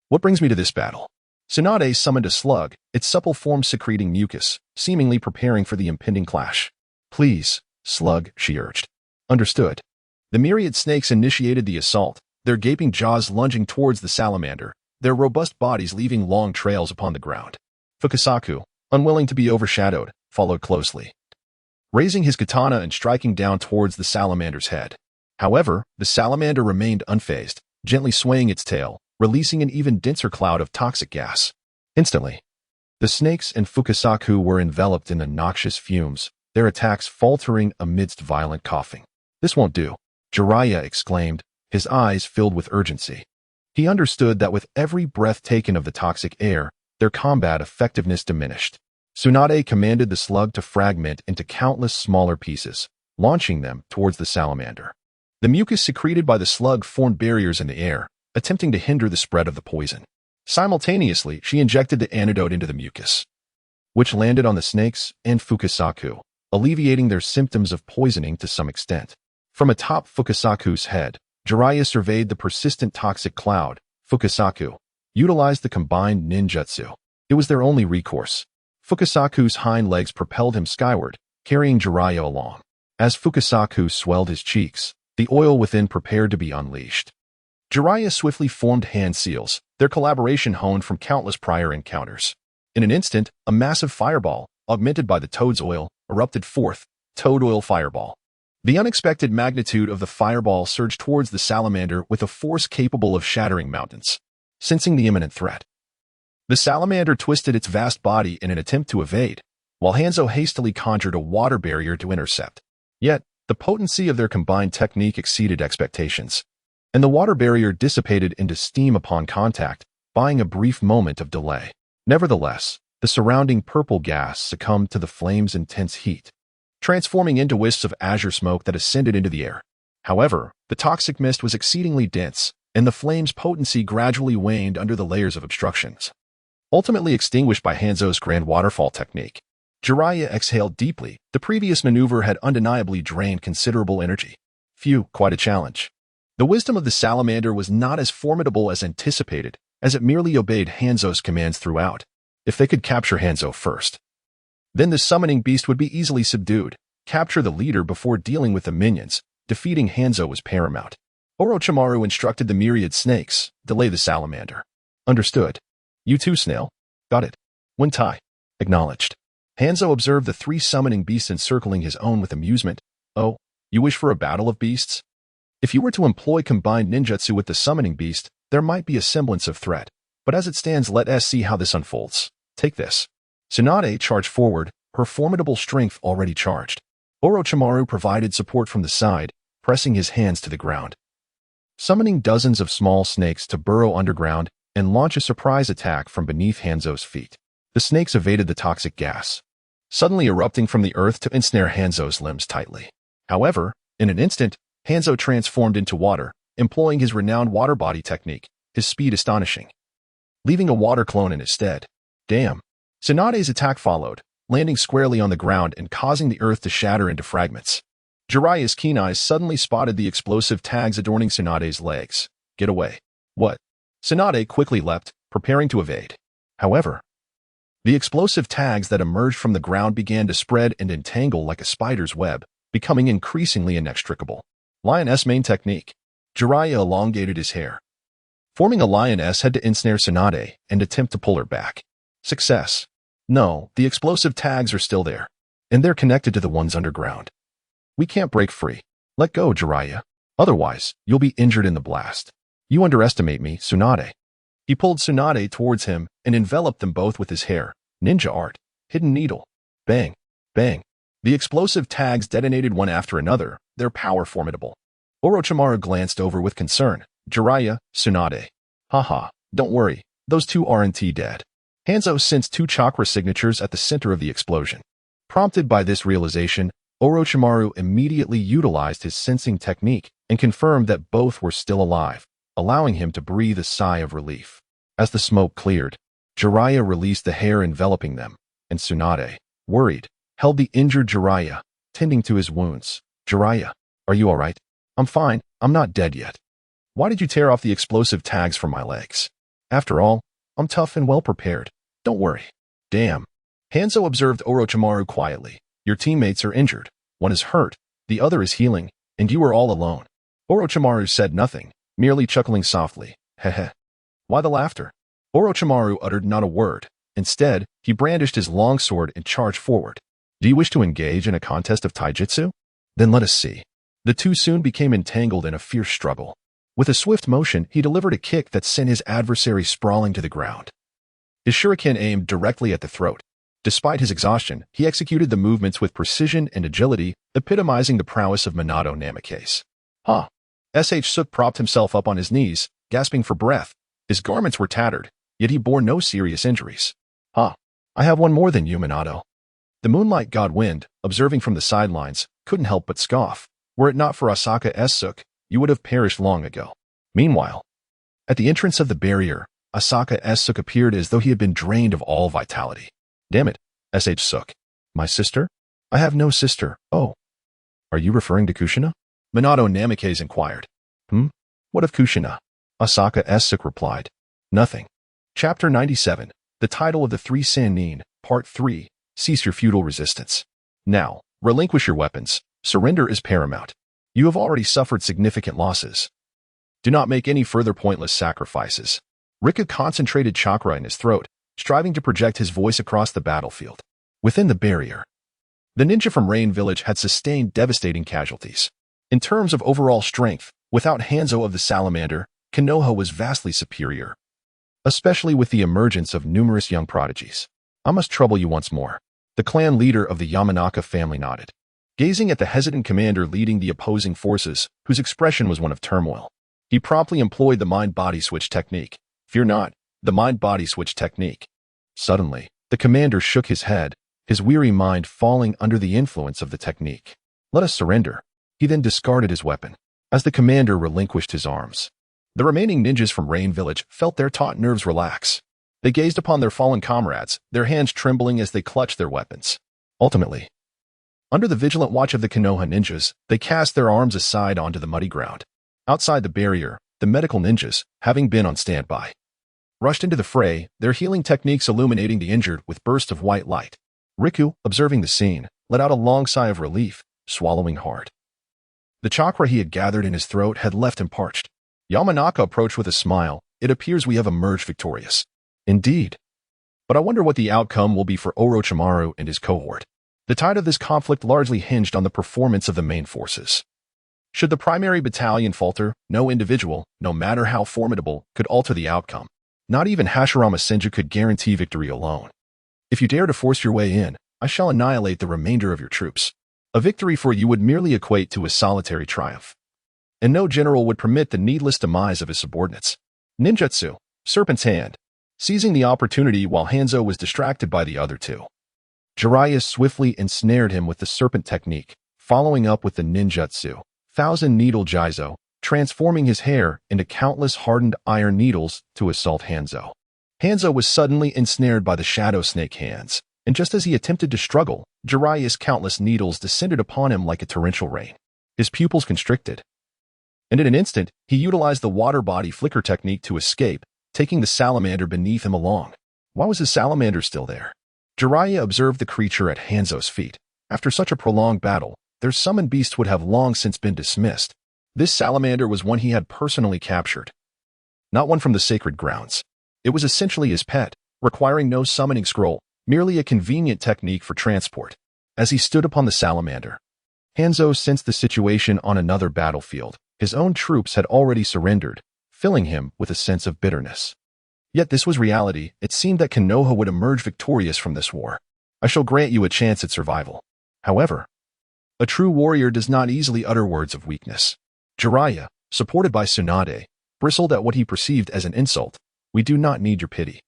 What brings me to this battle? Tsunade summoned a slug, its supple form secreting mucus, seemingly preparing for the impending clash. Please, slug, she urged. Understood. The myriad snakes initiated the assault, their gaping jaws lunging towards the salamander, their robust bodies leaving long trails upon the ground. Fukasaku, unwilling to be overshadowed, followed closely, raising his katana and striking down towards the salamander's head. However, the salamander remained unfazed, gently swaying its tail, releasing an even denser cloud of toxic gas. Instantly, the snakes and Fukasaku were enveloped in the noxious fumes, their attacks faltering amidst violent coughing. This won't do, Jiraiya exclaimed, his eyes filled with urgency. He understood that with every breath taken of the toxic air, their combat effectiveness diminished. Tsunade commanded the slug to fragment into countless smaller pieces, launching them towards the salamander. The mucus secreted by the slug formed barriers in the air, attempting to hinder the spread of the poison. Simultaneously, she injected the antidote into the mucus, which landed on the snakes and Fukasaku, alleviating their symptoms of poisoning to some extent. From atop Fukasaku's head, Jiraiya surveyed the persistent toxic cloud. Fukasaku utilized the combined ninjutsu. It was their only recourse. Fukasaku's hind legs propelled him skyward, carrying Jiraiya along. As Fukasaku swelled his cheeks, the oil within prepared to be unleashed. Jiraiya swiftly formed hand seals, their collaboration honed from countless prior encounters. In an instant, a massive fireball, augmented by the toad's oil, erupted forth. Toad oil fireball. The unexpected magnitude of the fireball surged towards the salamander with a force capable of shattering mountains. Sensing the imminent threat, the salamander twisted its vast body in an attempt to evade, while Hanzo hastily conjured a water barrier to intercept. Yet, the potency of their combined technique exceeded expectations, and the water barrier dissipated into steam upon contact, buying a brief moment of delay. Nevertheless, the surrounding purple gas succumbed to the flame's intense heat, transforming into wisps of azure smoke that ascended into the air. However, the toxic mist was exceedingly dense, and the flame's potency gradually waned under the layers of obstructions. Ultimately extinguished by Hanzo's grand waterfall technique, Jiraiya exhaled deeply. The previous maneuver had undeniably drained considerable energy. Phew, quite a challenge. The wisdom of the salamander was not as formidable as anticipated, as it merely obeyed Hanzo's commands throughout. If they could capture Hanzo first, then the summoning beast would be easily subdued. Capture the leader before dealing with the minions. Defeating Hanzo was paramount. Orochimaru instructed the myriad snakes, delay the salamander. Understood. You too, Snail. Got it. Wentai. Acknowledged. Hanzo observed the 3 summoning beasts encircling his own with amusement. Oh, you wish for a battle of beasts? If you were to employ combined ninjutsu with the summoning beast, there might be a semblance of threat. But as it stands, let us see how this unfolds. Take this. Tsunade charged forward, her formidable strength already charged. Orochimaru provided support from the side, pressing his hands to the ground, summoning dozens of small snakes to burrow underground and launch a surprise attack from beneath Hanzo's feet. The snakes evaded the toxic gas, suddenly erupting from the earth to ensnare Hanzo's limbs tightly. However, in an instant, Hanzo transformed into water, employing his renowned water body technique, his speed astonishing, leaving a water clone in his stead. Damn. Tsunade's attack followed, landing squarely on the ground and causing the earth to shatter into fragments. Jiraiya's keen eyes suddenly spotted the explosive tags adorning Tsunade's legs. Get away. What? Tsunade quickly leapt, preparing to evade. However, the explosive tags that emerged from the ground began to spread and entangle like a spider's web, becoming increasingly inextricable. Lioness main technique. Jiraiya elongated his hair, forming a lioness head to ensnare Tsunade and attempt to pull her back. Success. No, the explosive tags are still there, and they're connected to the ones underground. We can't break free. Let go, Jiraiya. Otherwise, you'll be injured in the blast. You underestimate me, Tsunade. He pulled Tsunade towards him and enveloped them both with his hair. Ninja art. Hidden needle. Bang. Bang. The explosive tags detonated one after another, their power formidable. Orochimaru glanced over with concern. Jiraiya, Tsunade. Haha, don't worry, those 2 aren't dead. Hanzo sensed 2 chakra signatures at the center of the explosion. Prompted by this realization, Orochimaru immediately utilized his sensing technique and confirmed that both were still alive, allowing him to breathe a sigh of relief. As the smoke cleared, Jiraiya released the hair enveloping them, and Tsunade, worried, held the injured Jiraiya, tending to his wounds. Jiraiya, are you alright? I'm fine, I'm not dead yet. Why did you tear off the explosive tags from my legs? After all, I'm tough and well prepared. Don't worry. Damn. Hanzo observed Orochimaru quietly. Your teammates are injured. One is hurt, the other is healing, and you are all alone. Orochimaru said nothing, merely chuckling softly. Heh. Why the laughter? Orochimaru uttered not a word. Instead, he brandished his long sword and charged forward. Do you wish to engage in a contest of taijutsu? Then let us see. The 2 soon became entangled in a fierce struggle. With a swift motion, he delivered a kick that sent his adversary sprawling to the ground. His shuriken aimed directly at the throat. Despite his exhaustion, he executed the movements with precision and agility, epitomizing the prowess of Minato Namikaze. Suk propped himself up on his knees, gasping for breath. His garments were tattered, yet he bore no serious injuries. I have one more than you, Minato. The Moonlight God Wind, observing from the sidelines, couldn't help but scoff. Were it not for Asaka Suk, you would have perished long ago. Meanwhile, at the entrance of the barrier, Asaka Suk appeared as though he had been drained of all vitality. Damn it, Suk. My sister? I have no sister. Oh. Are you referring to Kushina? Minato Namikaze inquired. What of Kushina? Asaka Suk replied. Nothing. Chapter 97. The title of the 3 Sanin, Part 3. Cease your futile resistance. Now, relinquish your weapons. Surrender is paramount. You have already suffered significant losses. Do not make any further pointless sacrifices. Rika concentrated chakra in his throat, striving to project his voice across the battlefield. Within the barrier, the ninja from Rain Village had sustained devastating casualties. In terms of overall strength, without Hanzo of the Salamander, Kenoha was vastly superior, especially with the emergence of numerous young prodigies. I must trouble you once more. The clan leader of the Yamanaka family nodded, gazing at the hesitant commander leading the opposing forces, whose expression was one of turmoil. He promptly employed the mind-body switch technique. Fear not, the mind-body switch technique. Suddenly, the commander shook his head, his weary mind falling under the influence of the technique. Let us surrender. He then discarded his weapon. as the commander relinquished his arms. The remaining ninjas from Rain Village felt their taut nerves relax. They gazed upon their fallen comrades, their hands trembling as they clutched their weapons. Ultimately, under the vigilant watch of the Kenoha ninjas, they cast their arms aside onto the muddy ground. Outside the barrier, the medical ninjas, having been on standby, rushed into the fray, their healing techniques illuminating the injured with bursts of white light. Riku, observing the scene, let out a long sigh of relief, swallowing hard. The chakra he had gathered in his throat had left him parched. Yamanaka approached with a smile. It appears we have emerged victorious. Indeed. But I wonder what the outcome will be for Orochimaru and his cohort. The tide of this conflict largely hinged on the performance of the main forces. Should the primary battalion falter, no individual, no matter how formidable, could alter the outcome. Not even Hashirama Senju could guarantee victory alone. If you dare to force your way in, I shall annihilate the remainder of your troops. A victory for you would merely equate to a solitary triumph. And no general would permit the needless demise of his subordinates. Ninjutsu, Serpent's Hand. Seizing the opportunity while Hanzo was distracted by the other two, Jiraiya swiftly ensnared him with the serpent technique, following up with the ninjutsu, Thousand Needle Jizo, transforming his hair into countless hardened iron needles to assault Hanzo. Hanzo was suddenly ensnared by the shadow snake hands, and just as he attempted to struggle, Jiraiya's countless needles descended upon him like a torrential rain. His pupils constricted, and in an instant, he utilized the water body flicker technique to escape, taking the salamander beneath him along. Why was his salamander still there? Jiraiya observed the creature at Hanzo's feet. After such a prolonged battle, their summoned beasts would have long since been dismissed. This salamander was one he had personally captured, not one from the sacred grounds. It was essentially his pet, requiring no summoning scroll, merely a convenient technique for transport. As he stood upon the salamander, Hanzo sensed the situation on another battlefield. His own troops had already surrendered, filling him with a sense of bitterness. Yet this was reality. It seemed that Kenoha would emerge victorious from this war. I shall grant you a chance at survival. However, a true warrior does not easily utter words of weakness. Jiraiya, supported by Tsunade, bristled at what he perceived as an insult. We do not need your pity.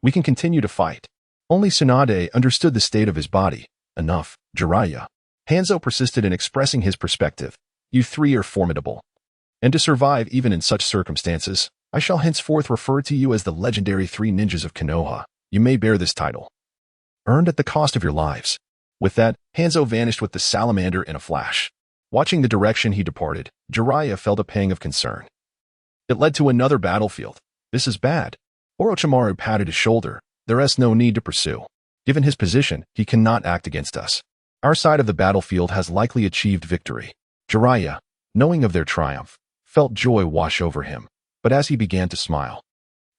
We can continue to fight. Only Tsunade understood the state of his body. Enough, Jiraiya. Hanzo persisted in expressing his perspective. You three are formidable. And to survive even in such circumstances, I shall henceforth refer to you as the legendary three ninjas of Kenoha. You may bear this title, earned at the cost of your lives. With that, Hanzo vanished with the salamander in a flash. Watching the direction he departed, Jiraiya felt a pang of concern. It led to another battlefield. This is bad. Orochimaru patted his shoulder. There is no need to pursue. Given his position, he cannot act against us. Our side of the battlefield has likely achieved victory. Jiraiya, knowing of their triumph, felt joy wash over him. But as he began to smile,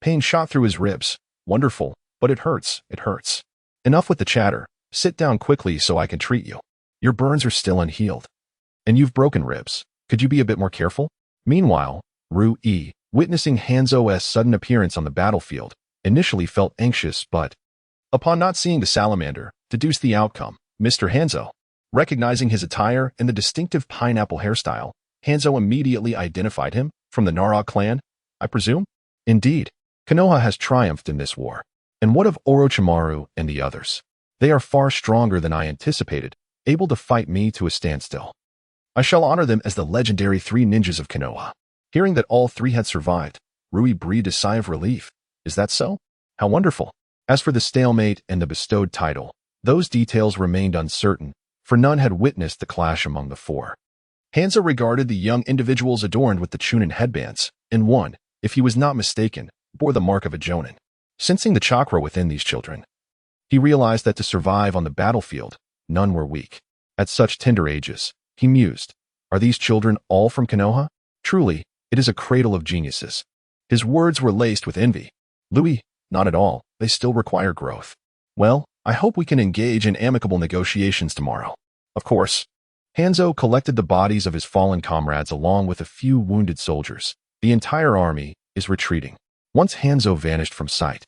pain shot through his ribs. Wonderful, but it hurts. It hurts. Enough with the chatter. Sit down quickly so I can treat you. Your burns are still unhealed. And you've broken ribs. Could you be a bit more careful? Meanwhile, Rui, witnessing Hanzo's sudden appearance on the battlefield, initially felt anxious but, upon not seeing the salamander, deduced the outcome. Mr. Hanzo. Recognizing his attire and the distinctive pineapple hairstyle, Hanzo immediately identified him. From the Narok clan, I presume? Indeed. Kenoha has triumphed in this war. And what of Orochimaru and the others? They are far stronger than I anticipated, able to fight me to a standstill. I shall honor them as the legendary three ninjas of Kenoha. Hearing that all three had survived, Rui breathed a sigh of relief. Is that so? How wonderful. As for the stalemate and the bestowed title, those details remained uncertain, for none had witnessed the clash among the four. Hanzo regarded the young individuals adorned with the Chunin headbands, and one, if he was not mistaken, bore the mark of a Jonin. Sensing the chakra within these children, he realized that to survive on the battlefield, none were weak. At such tender ages, he mused, are these children all from Kenoha? Truly, it is a cradle of geniuses. His words were laced with envy. Louis, not at all, they still require growth. Well, I hope we can engage in amicable negotiations tomorrow. Of course. Hanzo collected the bodies of his fallen comrades along with a few wounded soldiers. The entire army is retreating. Once Hanzo vanished from sight,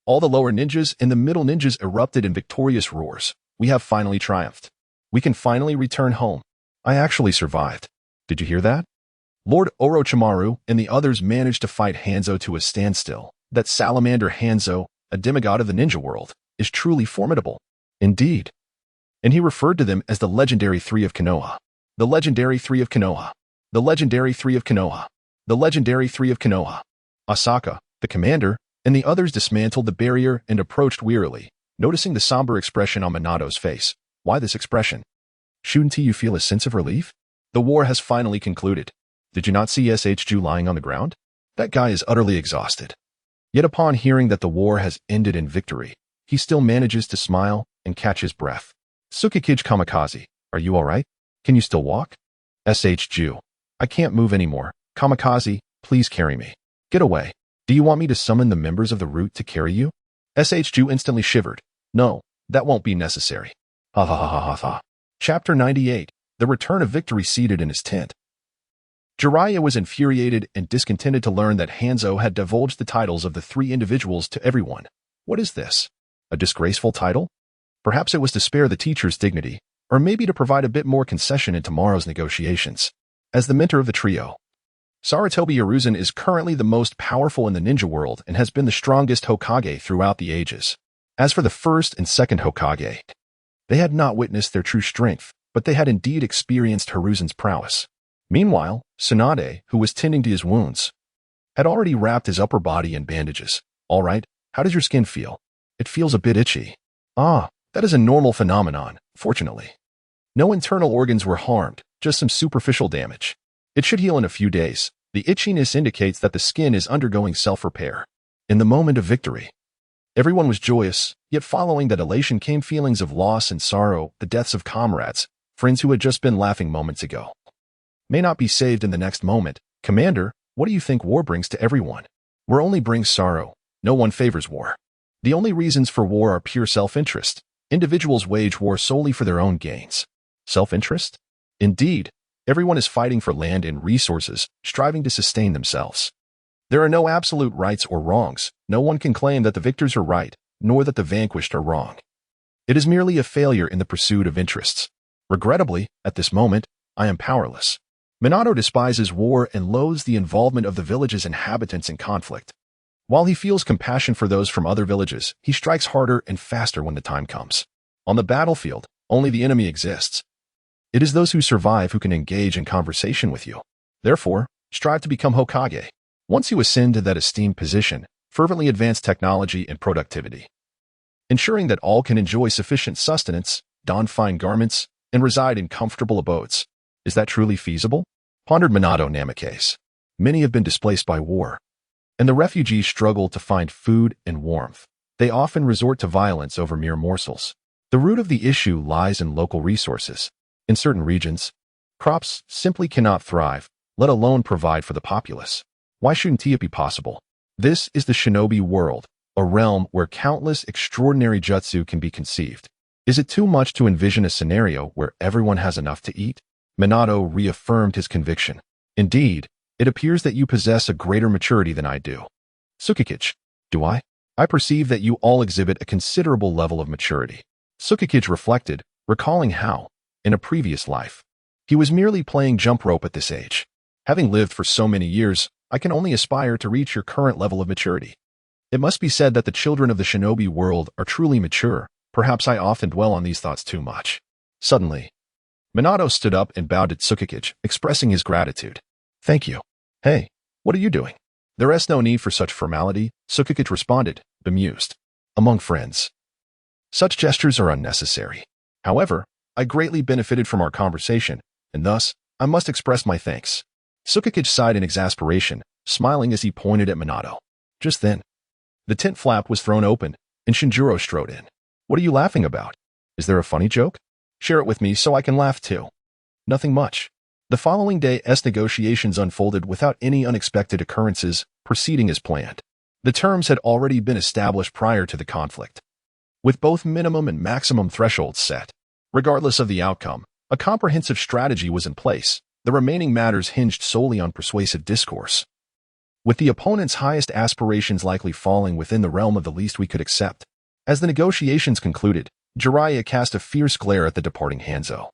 all the lower ninjas and the middle ninjas erupted in victorious roars. We have finally triumphed. We can finally return home. I actually survived. Did you hear that? Lord Orochimaru and the others managed to fight Hanzo to a standstill. That salamander Hanzo, a demigod of the ninja world, is truly formidable. Indeed. And he referred to them as the legendary three of Kenoha. The legendary three of Kenoha. The legendary Three of Kenoha. The legendary Three of Kenoha. Asaka, the commander, and the others dismantled the barrier and approached wearily, noticing the somber expression on Minato's face. Why this expression? Shouldn't you feel a sense of relief? The war has finally concluded. Did you not see SHU lying on the ground? That guy is utterly exhausted. Yet upon hearing that the war has ended in victory, he still manages to smile and catch his breath. Tsukikage Kamikaze, are you alright? Can you still walk? SHU, I can't move anymore. Kamikaze, please carry me. Get away. Do you want me to summon the members of the route to carry you? SHU instantly shivered. No, that won't be necessary. Ha ha ha ha ha ha. Chapter 98. The Return of Victory. Seated in his tent, Jiraiya was infuriated and discontented to learn that Hanzo had divulged the titles of the three individuals to everyone. What is this? A disgraceful title? Perhaps it was to spare the teacher's dignity, or maybe to provide a bit more concession in tomorrow's negotiations. As the mentor of the trio, Sarutobi Hiruzen is currently the most powerful in the ninja world and has been the strongest Hokage throughout the ages. As for the first and second Hokage, they had not witnessed their true strength, but they had indeed experienced Hiruzen's prowess. Meanwhile, Tsunade, who was tending to his wounds, had already wrapped his upper body in bandages. All right, how does your skin feel? It feels a bit itchy. Ah, that is a normal phenomenon, fortunately. No internal organs were harmed, just some superficial damage. It should heal in a few days. The itchiness indicates that the skin is undergoing self-repair. In the moment of victory, everyone was joyous, yet following that elation came feelings of loss and sorrow, the deaths of comrades, friends who had just been laughing moments ago. May not be saved in the next moment. Commander, what do you think war brings to everyone? War only brings sorrow. No one favors war. The only reasons for war are pure self-interest. Individuals wage war solely for their own gains. Self-interest? Indeed, everyone is fighting for land and resources, striving to sustain themselves. There are no absolute rights or wrongs. No one can claim that the victors are right, nor that the vanquished are wrong. It is merely a failure in the pursuit of interests. Regrettably, at this moment, I am powerless. Minato despises war and loathes the involvement of the village's inhabitants in conflict. While he feels compassion for those from other villages, he strikes harder and faster when the time comes. On the battlefield, only the enemy exists. It is those who survive who can engage in conversation with you. Therefore, strive to become Hokage. Once you ascend to that esteemed position, fervently advance technology and productivity, ensuring that all can enjoy sufficient sustenance, don fine garments, and reside in comfortable abodes. Is that truly feasible? Pondered Minato Namikaze. Many have been displaced by war, and the refugees struggle to find food and warmth. They often resort to violence over mere morsels. The root of the issue lies in local resources. In certain regions, crops simply cannot thrive, let alone provide for the populace. Why shouldn't it be possible? This is the shinobi world, a realm where countless extraordinary jutsu can be conceived. Is it too much to envision a scenario where everyone has enough to eat? Minato reaffirmed his conviction. Indeed, it appears that you possess a greater maturity than I do. Tsukikage, do I? I perceive that you all exhibit a considerable level of maturity. Tsukikage reflected, recalling how, in a previous life, he was merely playing jump rope at this age. Having lived for so many years, I can only aspire to reach your current level of maturity. It must be said that the children of the shinobi world are truly mature. Perhaps I often dwell on these thoughts too much. Suddenly, Minato stood up and bowed to Tsukikage, expressing his gratitude. Thank you. Hey, what are you doing? There is no need for such formality, Tsukikage responded, bemused. Among friends, such gestures are unnecessary. However, I greatly benefited from our conversation, and thus, I must express my thanks. Tsukikage sighed in exasperation, smiling as he pointed at Minato. Just then, the tent flap was thrown open, and Shinjiro strode in. What are you laughing about? Is there a funny joke? Share it with me so I can laugh too. Nothing much. The following day's negotiations unfolded without any unexpected occurrences, proceeding as planned. The terms had already been established prior to the conflict, with both minimum and maximum thresholds set. Regardless of the outcome, a comprehensive strategy was in place. The remaining matters hinged solely on persuasive discourse, with the opponent's highest aspirations likely falling within the realm of the least we could accept. As the negotiations concluded, Jiraiya cast a fierce glare at the departing Hanzo,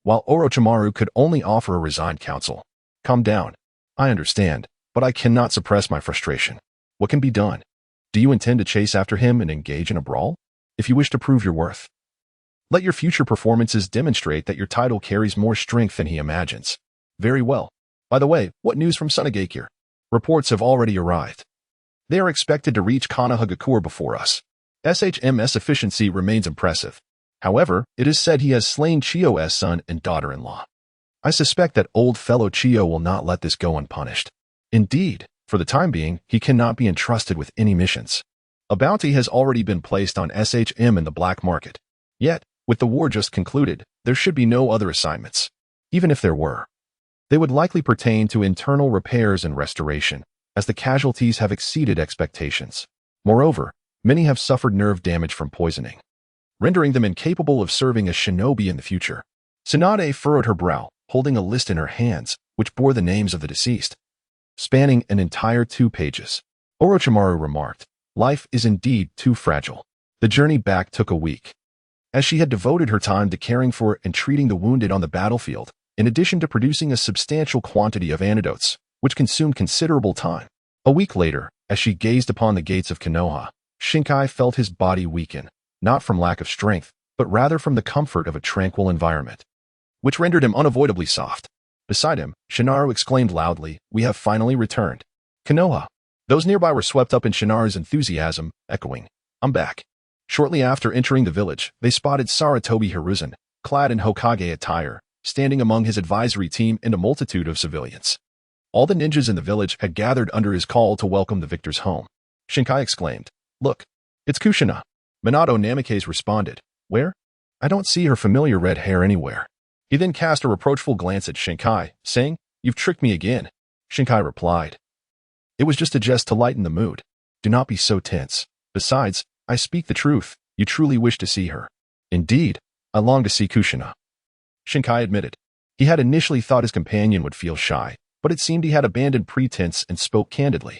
while Orochimaru could only offer a resigned counsel. Calm down. I understand, but I cannot suppress my frustration. What can be done? Do you intend to chase after him and engage in a brawl? If you wish to prove your worth, let your future performances demonstrate that your title carries more strength than he imagines. Very well. By the way, what news from Sunagakure? Reports have already arrived. They are expected to reach Konohagakure before us. SHM's efficiency remains impressive. However, it is said he has slain Chiyo's son and daughter-in-law. I suspect that old fellow Chiyo will not let this go unpunished. Indeed, for the time being, he cannot be entrusted with any missions. A bounty has already been placed on SHM in the black market. Yet, with the war just concluded, there should be no other assignments. Even if there were, they would likely pertain to internal repairs and restoration, as the casualties have exceeded expectations. Moreover, many have suffered nerve damage from poisoning, rendering them incapable of serving as shinobi in the future. Tsunade furrowed her brow, holding a list in her hands, which bore the names of the deceased, spanning an entire 2 pages. Orochimaru remarked, "Life is indeed too fragile." The journey back took a week, as she had devoted her time to caring for and treating the wounded on the battlefield, in addition to producing a substantial quantity of antidotes, which consumed considerable time. A week later, as she gazed upon the gates of Kenoha, Shinkai felt his body weaken, not from lack of strength, but rather from the comfort of a tranquil environment, which rendered him unavoidably soft. Beside him, Shinaru exclaimed loudly, "We have finally returned." Kenoha. Those nearby were swept up in Shinaru's enthusiasm, echoing, "I'm back." Shortly after entering the village, they spotted Sarutobi Hiruzen, clad in Hokage attire, standing among his advisory team and a multitude of civilians. All the ninjas in the village had gathered under his call to welcome the victors home. Shinkai exclaimed, "Look, it's Kushina." Minato Namikaze responded, "Where? I don't see her familiar red hair anywhere." He then cast a reproachful glance at Shinkai, saying, "You've tricked me again." Shinkai replied, "It was just a jest to lighten the mood. Do not be so tense. Besides, I speak the truth. You truly wish to see her." "Indeed, I long to see Kushina," Shinkai admitted. He had initially thought his companion would feel shy, but it seemed he had abandoned pretense and spoke candidly.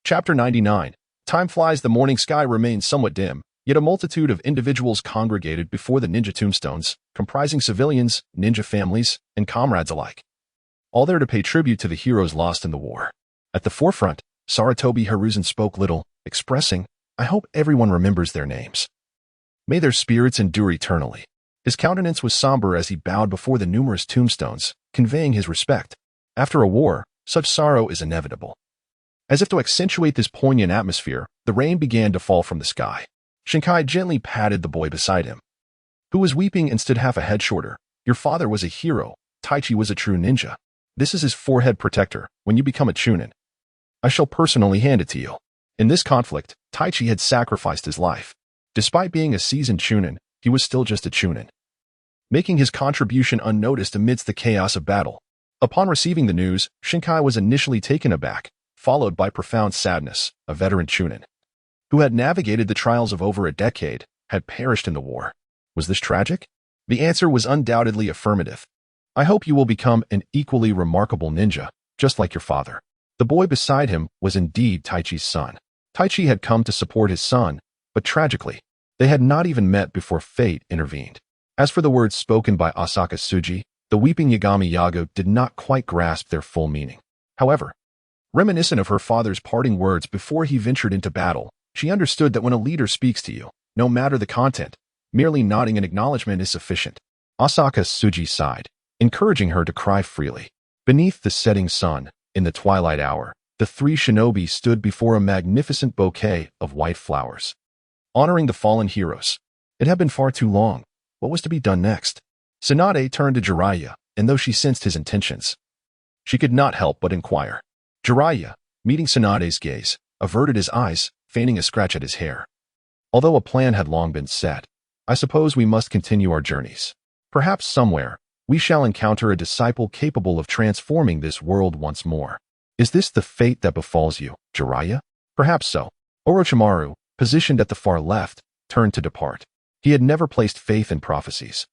Chapter 99. Time flies. The morning sky remains somewhat dim, yet a multitude of individuals congregated before the ninja tombstones, comprising civilians, ninja families, and comrades alike, all there to pay tribute to the heroes lost in the war. At the forefront, Sarutobi Hiruzen spoke little, expressing, "I hope everyone remembers their names. May their spirits endure eternally." His countenance was somber as he bowed before the numerous tombstones, conveying his respect. After a war, such sorrow is inevitable. As if to accentuate this poignant atmosphere, the rain began to fall from the sky. Shinkai gently patted the boy beside him, who was weeping and stood half a head shorter. "Your father was a hero. Taichi was a true ninja. This is his forehead protector. When you become a Chunin, I shall personally hand it to you." In this conflict, Taichi had sacrificed his life. Despite being a seasoned Chunin, he was still just a Chunin, making his contribution unnoticed amidst the chaos of battle. Upon receiving the news, Shinkai was initially taken aback, followed by profound sadness. A veteran Chunin, who had navigated the trials of over a decade, had perished in the war. Was this tragic? The answer was undoubtedly affirmative. "I hope you will become an equally remarkable ninja, just like your father." The boy beside him was indeed Taichi's son. Taichi had come to support his son, but tragically, they had not even met before fate intervened. As for the words spoken by Asaka Tsuji, the weeping Yagami Yago did not quite grasp their full meaning. However, reminiscent of her father's parting words before he ventured into battle, she understood that when a leader speaks to you, no matter the content, merely nodding in acknowledgement is sufficient. Asaka Tsuji sighed, encouraging her to cry freely. Beneath the setting sun, in the twilight hour, the 3 shinobi stood before a magnificent bouquet of white flowers, honoring the fallen heroes. It had been far too long. What was to be done next? Tsunade turned to Jiraiya, and though she sensed his intentions, she could not help but inquire. Jiraiya, meeting Tsunade's gaze, averted his eyes, feigning a scratch at his hair. "Although a plan had long been set, I suppose we must continue our journeys. Perhaps somewhere, we shall encounter a disciple capable of transforming this world once more. Is this the fate that befalls you, Jiraiya?" "Perhaps so." Orochimaru, positioned at the far left, turned to depart. He had never placed faith in prophecies,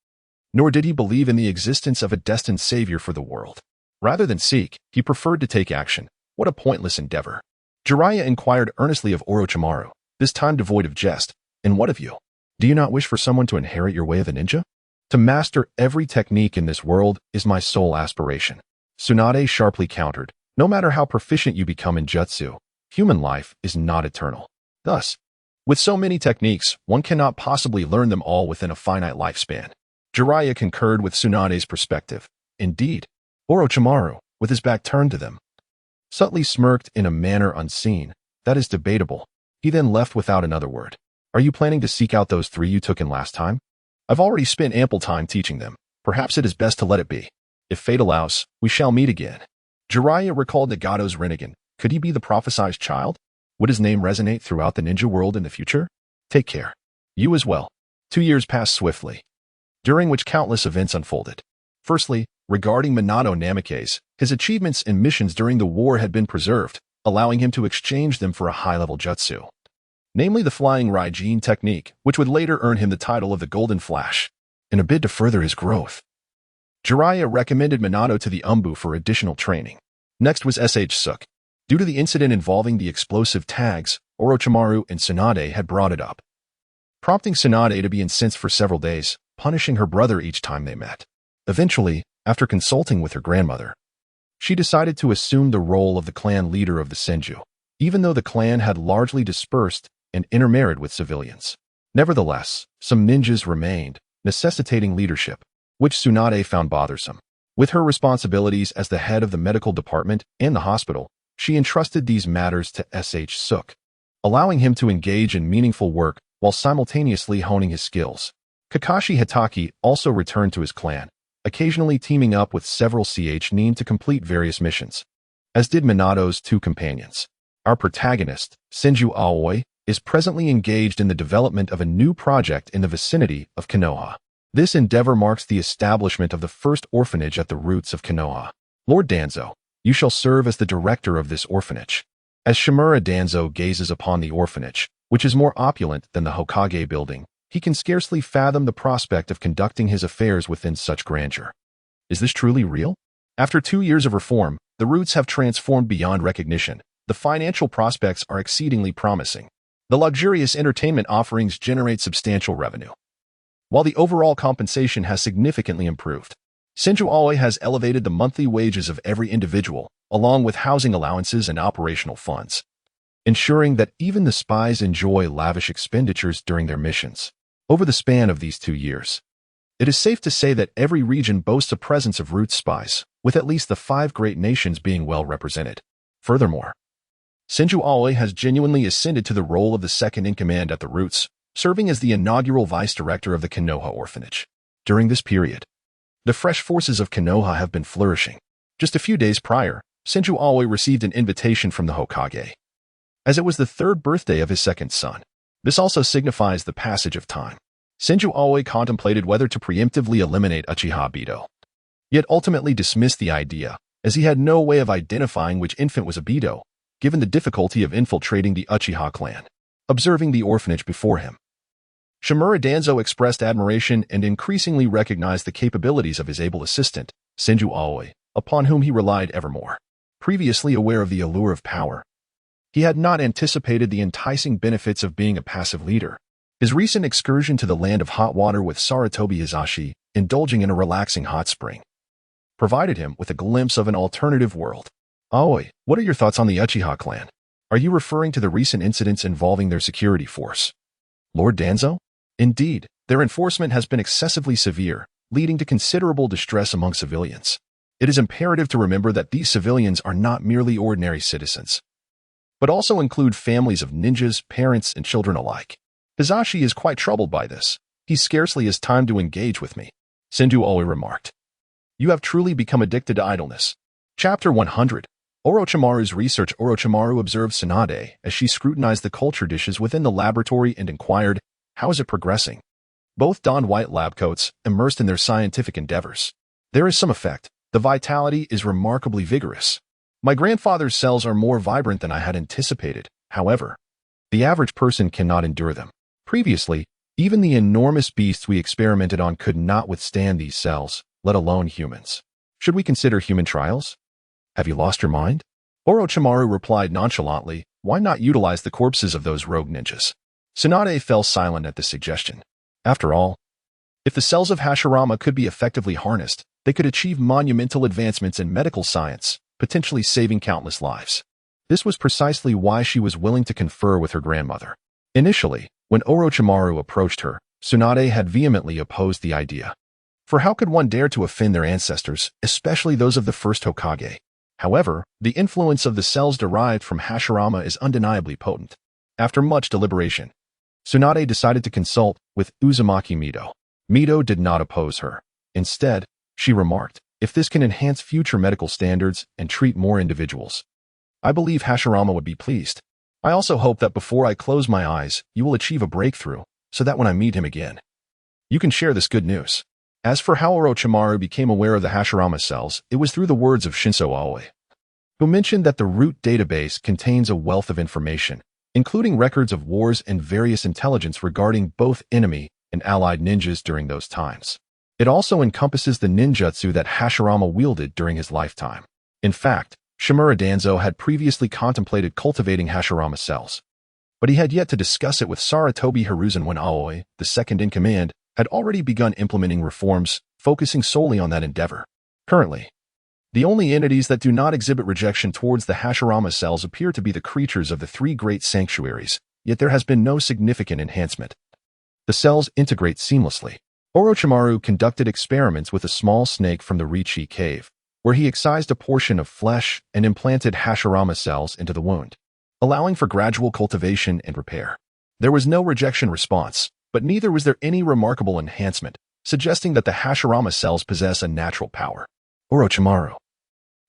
nor did he believe in the existence of a destined savior for the world. Rather than seek, he preferred to take action. What a pointless endeavor. Jiraiya inquired earnestly of Orochimaru, this time devoid of jest, "And what of you? Do you not wish for someone to inherit your way of the ninja?" "To master every technique in this world is my sole aspiration," Tsunade sharply countered. "No matter how proficient you become in jutsu, human life is not eternal. Thus, with so many techniques, one cannot possibly learn them all within a finite lifespan." Jiraiya concurred with Tsunade's perspective. "Indeed, Orochimaru, with his back turned to them. Subtly smirked in a manner unseen. That is debatable. He then left without another word. Are you planning to seek out those 3 you took in last time? I've already spent ample time teaching them. Perhaps it is best to let it be. If fate allows, we shall meet again. Jiraiya recalled Nagato's Rinnegan. Could he be the prophesied child? Would his name resonate throughout the ninja world in the future? Take care. You as well. 2 years passed swiftly, during which countless events unfolded. Firstly, regarding Minato Namikaze, his achievements and missions during the war had been preserved, allowing him to exchange them for a high-level jutsu, namely the Flying Raijin technique, which would later earn him the title of the Golden Flash. In a bid to further his growth, Jiraiya recommended Minato to the Umbu for additional training. Next was S.H. Suk. Due to the incident involving the explosive tags, Orochimaru and Tsunade had brought it up, prompting Tsunade to be incensed for several days, punishing her brother each time they met. Eventually, after consulting with her grandmother, she decided to assume the role of the clan leader of the Senju, even though the clan had largely dispersed and intermarried with civilians. Nevertheless, some ninjas remained, necessitating leadership, which Tsunade found bothersome. With her responsibilities as the head of the medical department and the hospital, she entrusted these matters to S.H. Suk, allowing him to engage in meaningful work while simultaneously honing his skills. Kakashi Hitaki also returned to his clan, occasionally teaming up with several Nin to complete various missions, as did Minato's 2 companions. Our protagonist, Senju Aoi, is presently engaged in the development of a new project in the vicinity of Kenoha. This endeavor marks the establishment of the first orphanage at the roots of Kenoha. Lord Danzo, you shall serve as the director of this orphanage. As Shimura Danzo gazes upon the orphanage, which is more opulent than the Hokage building, he can scarcely fathom the prospect of conducting his affairs within such grandeur. Is this truly real? After 2 years of reform, the roots have transformed beyond recognition. The financial prospects are exceedingly promising. The luxurious entertainment offerings generate substantial revenue, while the overall compensation has significantly improved. Senju Aoi has elevated the monthly wages of every individual, along with housing allowances and operational funds, ensuring that even the spies enjoy lavish expenditures during their missions. Over the span of these 2 years, it is safe to say that every region boasts a presence of root spies, with at least the 5 great nations being well represented. Furthermore, Senju Aoi has genuinely ascended to the role of the second-in-command at the roots, serving as the inaugural vice-director of the Kenoha orphanage. During this period, the fresh forces of Kenoha have been flourishing. Just a few days prior, Senju Aoi received an invitation from the Hokage, as it was the 3rd birthday of his second son. This also signifies the passage of time. Senju Aoi contemplated whether to preemptively eliminate Uchiha Bido, yet ultimately dismissed the idea, as he had no way of identifying which infant was a Bido, given the difficulty of infiltrating the Uchiha clan. Observing the orphanage before him, Shimura Danzo expressed admiration and increasingly recognized the capabilities of his able assistant, Senju Aoi, upon whom he relied evermore. Previously aware of the allure of power, he had not anticipated the enticing benefits of being a passive leader. His recent excursion to the land of hot water with Saratobi Hizashi, indulging in a relaxing hot spring, provided him with a glimpse of an alternative world. Aoi, what are your thoughts on the Uchiha clan? Are you referring to the recent incidents involving their security force? Lord Danzo? Indeed, their enforcement has been excessively severe, leading to considerable distress among civilians. It is imperative to remember that these civilians are not merely ordinary citizens, but also include families of ninjas, parents, and children alike. Hizashi is quite troubled by this. He scarcely has time to engage with me, Senju Aoi remarked. You have truly become addicted to idleness. Chapter 100. Orochimaru's research. Orochimaru observed Tsunade as she scrutinized the culture dishes within the laboratory and inquired, how is it progressing? Both donned white lab coats, immersed in their scientific endeavors. There is some effect. The vitality is remarkably vigorous. My grandfather's cells are more vibrant than I had anticipated. However, the average person cannot endure them. Previously, even the enormous beasts we experimented on could not withstand these cells, let alone humans. Should we consider human trials? Have you lost your mind? Orochimaru replied nonchalantly, why not utilize the corpses of those rogue ninjas? Tsunade fell silent at this suggestion. After all, if the cells of Hashirama could be effectively harnessed, they could achieve monumental advancements in medical science, potentially saving countless lives. This was precisely why she was willing to confer with her grandmother. Initially, when Orochimaru approached her, Tsunade had vehemently opposed the idea. For how could one dare to offend their ancestors, especially those of the first Hokage? However, the influence of the cells derived from Hashirama is undeniably potent. After much deliberation, Tsunade decided to consult with Uzumaki Mito. Mito did not oppose her. Instead, she remarked, if this can enhance future medical standards and treat more individuals, I believe Hashirama would be pleased. I also hope that before I close my eyes, you will achieve a breakthrough, so that when I meet him again, you can share this good news. As for how Orochimaru became aware of the Hashirama cells, it was through the words of Shinso Aoi, who mentioned that the root database contains a wealth of information, including records of wars and various intelligence regarding both enemy and allied ninjas during those times. It also encompasses the ninjutsu that Hashirama wielded during his lifetime. In fact, Shimura Danzo had previously contemplated cultivating Hashirama cells, but he had yet to discuss it with Sarutobi Hiruzen when Aoi, the second-in-command, had already begun implementing reforms, focusing solely on that endeavor. Currently, the only entities that do not exhibit rejection towards the Hashirama cells appear to be the creatures of the three great sanctuaries, yet there has been no significant enhancement. The cells integrate seamlessly. Orochimaru conducted experiments with a small snake from the Richi cave, where he excised a portion of flesh and implanted Hashirama cells into the wound, allowing for gradual cultivation and repair. There was no rejection response, but neither was there any remarkable enhancement, suggesting that the Hashirama cells possess a natural power. Orochimaru,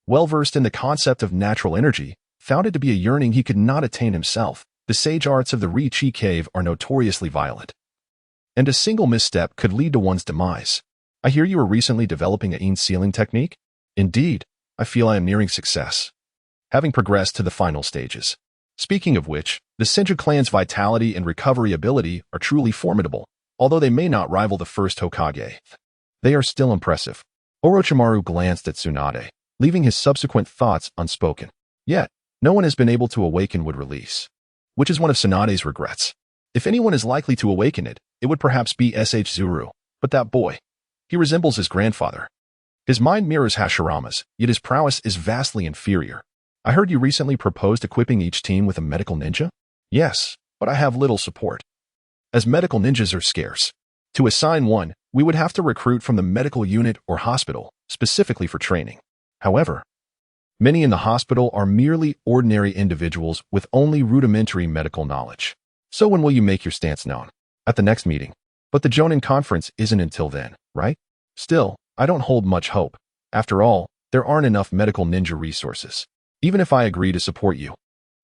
well-versed in the concept of natural energy, found it to be a yearning he could not attain himself. The sage arts of the Richi cave are notoriously violent, and a single misstep could lead to one's demise. I hear you are recently developing a sealing technique? Indeed, I feel I am nearing success, having progressed to the final stages. Speaking of which, the Senju clan's vitality and recovery ability are truly formidable, although they may not rival the first Hokage. They are still impressive. Orochimaru glanced at Tsunade, leaving his subsequent thoughts unspoken. Yet, no one has been able to awaken wood release, which is one of Tsunade's regrets. If anyone is likely to awaken it, it would perhaps be Zuru, but that boy, he resembles his grandfather. His mind mirrors Hashirama's, yet his prowess is vastly inferior. I heard you recently proposed equipping each team with a medical ninja? Yes, but I have little support, as medical ninjas are scarce. To assign one, we would have to recruit from the medical unit or hospital, specifically for training. However, many in the hospital are merely ordinary individuals with only rudimentary medical knowledge. So when will you make your stance known? At the next meeting. But the Jonin conference isn't until then, right? Still, I don't hold much hope. After all, there aren't enough medical ninja resources. Even if I agree to support you,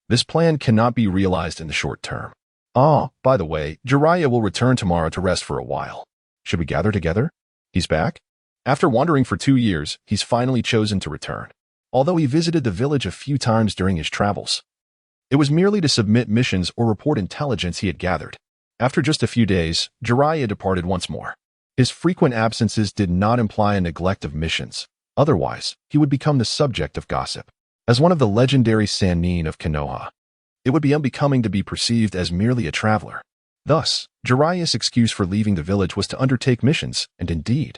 this plan cannot be realized in the short term. By the way, Jiraiya will return tomorrow to rest for a while. Should we gather together? He's back? After wandering for 2 years, he's finally chosen to return. Although he visited the village a few times during his travels, it was merely to submit missions or report intelligence he had gathered. After just a few days, Jiraiya departed once more. His frequent absences did not imply a neglect of missions. Otherwise, he would become the subject of gossip. As one of the legendary Sanin of Kenoha, it would be unbecoming to be perceived as merely a traveler. Thus, Jiraiya's excuse for leaving the village was to undertake missions, and indeed,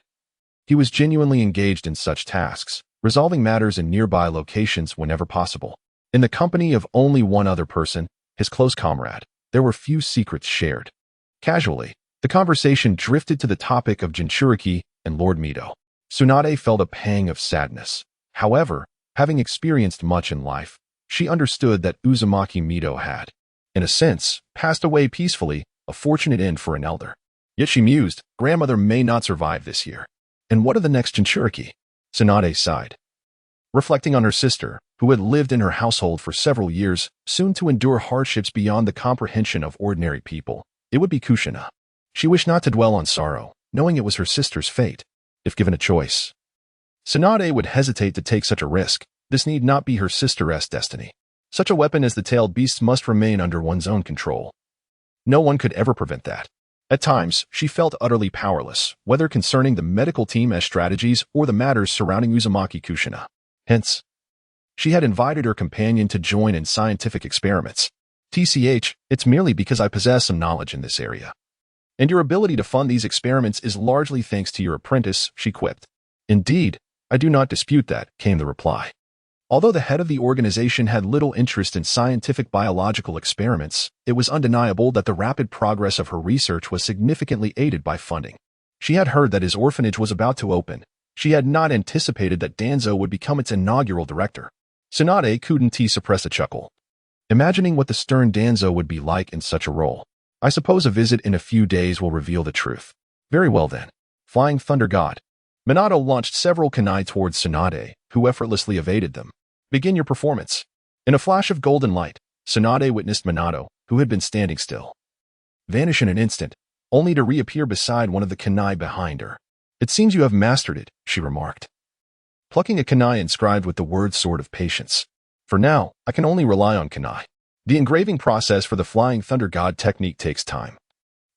he was genuinely engaged in such tasks, resolving matters in nearby locations whenever possible. In the company of only one other person, his close comrade, there were few secrets shared. Casually, the conversation drifted to the topic of Jinchuriki and Lord Mito. Tsunade felt a pang of sadness. However, having experienced much in life, she understood that Uzumaki Mito had, in a sense, passed away peacefully, a fortunate end for an elder. Yet she mused, grandmother may not survive this year. And what of the next Jinchuriki? Tsunade sighed, reflecting on her sister, who had lived in her household for several years, soon to endure hardships beyond the comprehension of ordinary people. It would be Kushina. She wished not to dwell on sorrow, knowing it was her sister's fate. If given a choice, Tsunade would hesitate to take such a risk. This need not be her sister's destiny. Such a weapon as the tailed beasts must remain under one's own control. No one could ever prevent that. At times, she felt utterly powerless, whether concerning the medical team as strategies or the matters surrounding Uzumaki Kushina. Hence, she had invited her companion to join in scientific experiments. TCH, it's merely because I possess some knowledge in this area. And your ability to fund these experiments is largely thanks to your apprentice, she quipped. Indeed, I do not dispute that, came the reply. Although the head of the organization had little interest in scientific biological experiments, it was undeniable that the rapid progress of her research was significantly aided by funding. She had heard that his orphanage was about to open. She had not anticipated that Danzo would become its inaugural director. Tsunade couldn't suppress a chuckle. Imagining what the stern Danzo would be like in such a role. I suppose a visit in a few days will reveal the truth. Very well then. Flying Thunder God. Minato launched several kunai towards Tsunade, who effortlessly evaded them. Begin your performance. In a flash of golden light, Tsunade witnessed Minato, who had been standing still, vanish in an instant, only to reappear beside one of the kunai behind her. It seems you have mastered it, she remarked, plucking a kunai inscribed with the word Sword of Patience. For now, I can only rely on kunai. The engraving process for the Flying Thunder God technique takes time,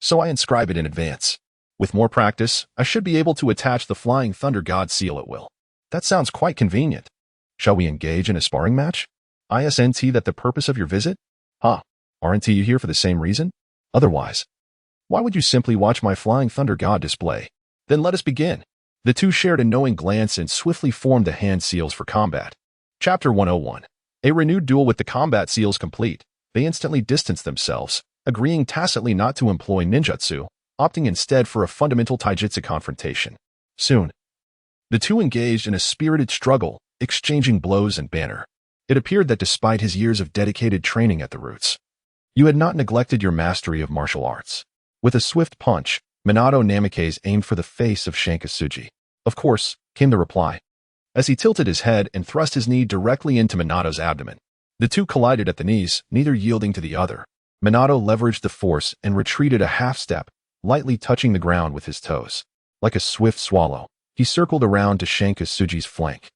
so I inscribe it in advance. With more practice, I should be able to attach the Flying Thunder God seal at will. That sounds quite convenient. Shall we engage in a sparring match? Isn't that the purpose of your visit? Aren't you here for the same reason? Otherwise, why would you simply watch my Flying Thunder God display? Then let us begin. The two shared a knowing glance and swiftly formed the hand seals for combat. Chapter 101. A renewed duel. With the combat seals complete, they instantly distanced themselves, agreeing tacitly not to employ ninjutsu, opting instead for a fundamental taijutsu confrontation. Soon, the two engaged in a spirited struggle, exchanging blows and banter. It appeared that despite his years of dedicated training at the roots, you had not neglected your mastery of martial arts. With a swift punch, Minato Namikaze aimed for the face of Shankasuji. Of course, came the reply, as he tilted his head and thrust his knee directly into Minato's abdomen. The two collided at the knees, neither yielding to the other. Minato leveraged the force and retreated a half-step, lightly touching the ground with his toes. Like a swift swallow, he circled around to Shankasuji's flank,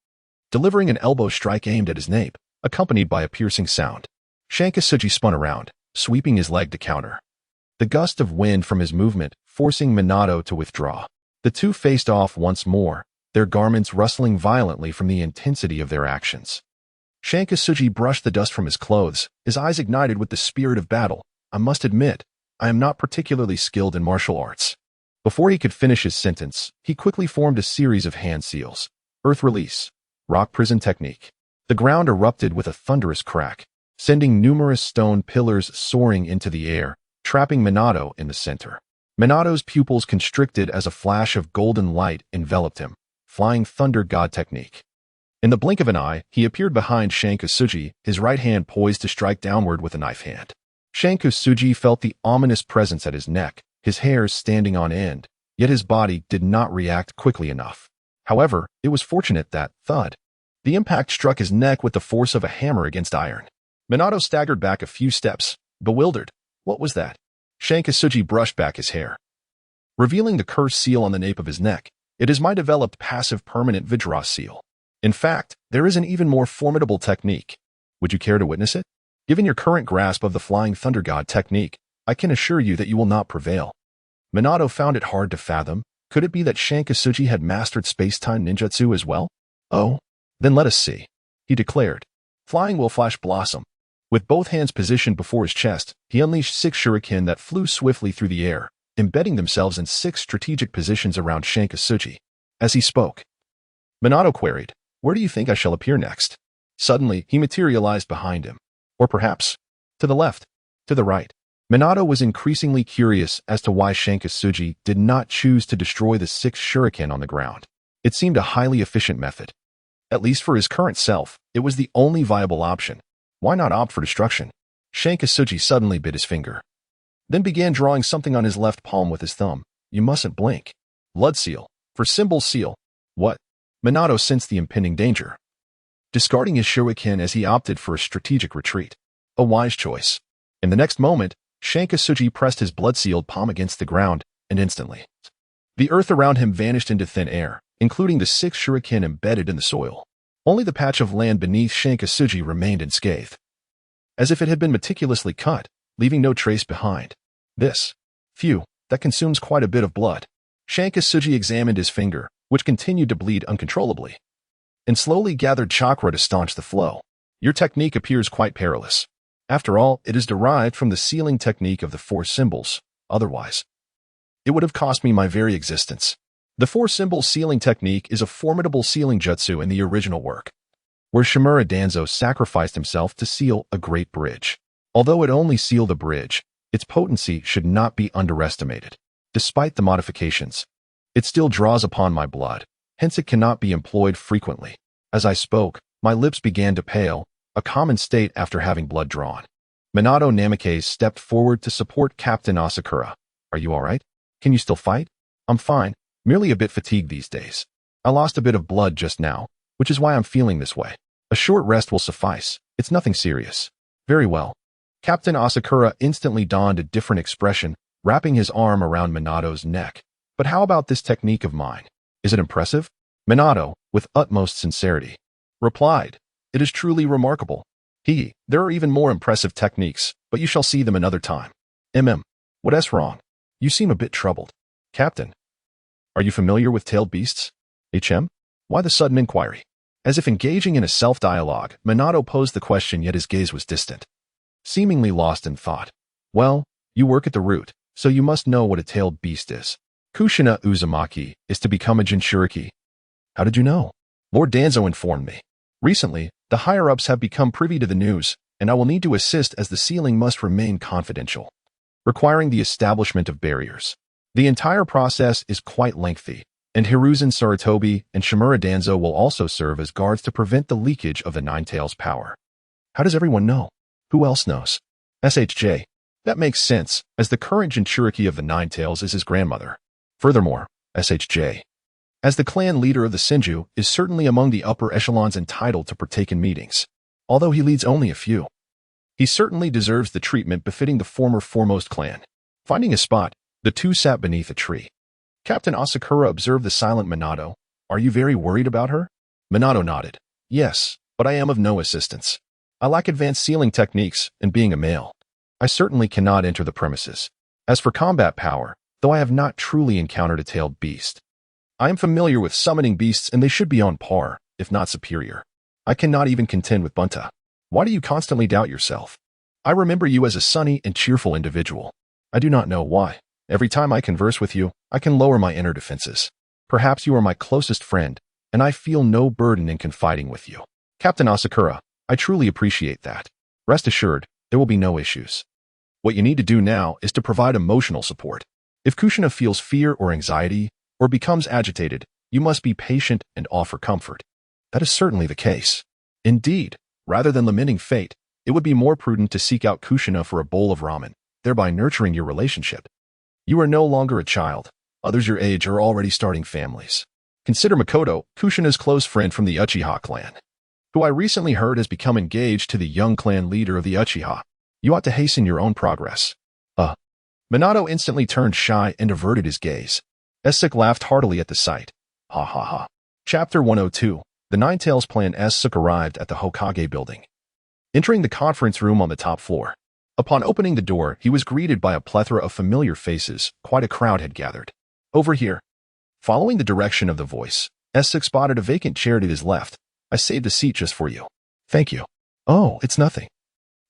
delivering an elbow strike aimed at his nape, accompanied by a piercing sound. Shankasuji spun around, sweeping his leg to counter. The gust of wind from his movement, forcing Minato to withdraw. The two faced off once more, their garments rustling violently from the intensity of their actions. Shankasuji brushed the dust from his clothes, his eyes ignited with the spirit of battle. I must admit, I am not particularly skilled in martial arts. Before he could finish his sentence, he quickly formed a series of hand seals. Earth release. Rock prison technique. The ground erupted with a thunderous crack, sending numerous stone pillars soaring into the air, trapping Minato in the center. Minato's pupils constricted as a flash of golden light enveloped him. Flying Thunder God technique. In the blink of an eye, he appeared behind Shankasuji, his right hand poised to strike downward with a knife hand. Shankasuji felt the ominous presence at his neck, his hairs standing on end, yet his body did not react quickly enough. However, it was fortunate that, thud, the impact struck his neck with the force of a hammer against iron. Minato staggered back a few steps, bewildered. What was that? Shankasuji brushed back his hair, revealing the cursed seal on the nape of his neck. It is my developed passive permanent Vajra seal. In fact, there is an even more formidable technique. Would you care to witness it? Given your current grasp of the Flying Thunder God technique, I can assure you that you will not prevail. Minato found it hard to fathom. Could it be that Shankasuji had mastered space-time ninjutsu as well? Oh, then let us see, he declared. Flying will flash blossom. With both hands positioned before his chest, he unleashed 6 shuriken that flew swiftly through the air, embedding themselves in 6 strategic positions around Shankasuji. As he spoke, Minato queried, "Where do you think I shall appear next?" Suddenly, he materialized behind him. Or perhaps, to the left, to the right. Minato was increasingly curious as to why Shankasuji did not choose to destroy the 6 shuriken on the ground. It seemed a highly efficient method. At least for his current self, it was the only viable option. Why not opt for destruction? Shankasuji suddenly bit his finger, then began drawing something on his left palm with his thumb. You mustn't blink. Blood seal. For symbol seal. What? Minato sensed the impending danger, discarding his shuriken as he opted for a strategic retreat. A wise choice. In the next moment, Shankasuji pressed his blood-sealed palm against the ground, and instantly, the earth around him vanished into thin air, including the 6 shuriken embedded in the soil. Only the patch of land beneath Shankasuji remained unscathed, as if it had been meticulously cut, leaving no trace behind. That consumes quite a bit of blood. Shankasuji examined his finger, which continued to bleed uncontrollably, and slowly gathered chakra to staunch the flow. Your technique appears quite perilous. After all, it is derived from the sealing technique of the 4 symbols. Otherwise, it would have cost me my very existence. The 4-symbol sealing technique is a formidable sealing jutsu in the original work, where Shimura Danzo sacrificed himself to seal a great bridge. Although it only sealed a bridge, its potency should not be underestimated. Despite the modifications, it still draws upon my blood, hence it cannot be employed frequently. As I spoke, My lips began to pale, a common state after having blood drawn. Minato Namikaze stepped forward to support Captain Asakura. Are you alright? Can you still fight? I'm fine, merely a bit fatigued these days. I lost a bit of blood just now, which is why I'm feeling this way. A short rest will suffice. It's nothing serious. Very well. Captain Asakura instantly donned a different expression, wrapping his arm around Minato's neck. But how about this technique of mine? Is it impressive? Minato, with utmost sincerity, replied, It is truly remarkable. There are even more impressive techniques, but you shall see them another time. What's wrong? You seem a bit troubled. Captain, are you familiar with tailed beasts? Why the sudden inquiry? As if engaging in a self-dialogue, Minato posed the question, yet his gaze was distant. Seemingly lost in thought. Well, you work at the root, so you must know what a tailed beast is. Kushina Uzumaki is to become a Jinchuriki. How did you know? Lord Danzo informed me. Recently, the higher-ups have become privy to the news, and I will need to assist as the sealing must remain confidential, requiring the establishment of barriers. The entire process is quite lengthy, and Hiruzen Sarutobi and Shimura Danzo will also serve as guards to prevent the leakage of the Nine-Tails power. How does everyone know? Who else knows? SHJ. That makes sense, as the current Jinchuriki of the Nine-Tails is his grandmother. Furthermore, SHJ, as the clan leader of the Senju, is certainly among the upper echelons entitled to partake in meetings, although he leads only a few. He certainly deserves the treatment befitting the former foremost clan. Finding a spot, the two sat beneath a tree. Captain Asakura observed the silent Minato. Are you very worried about her? Minato nodded. Yes, but I am of no assistance. I lack advanced sealing techniques, and being a male, I certainly cannot enter the premises. As for combat power, though I have not truly encountered a tailed beast, I am familiar with summoning beasts and they should be on par, if not superior. I cannot even contend with Bunta. Why do you constantly doubt yourself? I remember you as a sunny and cheerful individual. I do not know why. Every time I converse with you, I can lower my inner defenses. Perhaps you are my closest friend, and I feel no burden in confiding with you. Captain Asakura, I truly appreciate that. Rest assured, there will be no issues. What you need to do now is to provide emotional support. If Kushina feels fear or anxiety, or becomes agitated, you must be patient and offer comfort. That is certainly the case. Indeed, rather than lamenting fate, it would be more prudent to seek out Kushina for a bowl of ramen, thereby nurturing your relationship. You are no longer a child. Others your age are already starting families. Consider Makoto, Kushina's close friend from the Uchiha clan, who I recently heard has become engaged to the young clan leader of the Uchiha. You ought to hasten your own progress. Minato instantly turned shy and averted his gaze. Essek laughed heartily at the sight. Ha ha ha. Chapter 102. The Nine-Tails Clan Essek arrived at the Hokage building, entering the conference room on the top floor. Upon opening the door, he was greeted by a plethora of familiar faces. Quite a crowd had gathered. Over here. Following the direction of the voice, Essek spotted a vacant chair to his left. I saved a seat just for you. Thank you. Oh, it's nothing.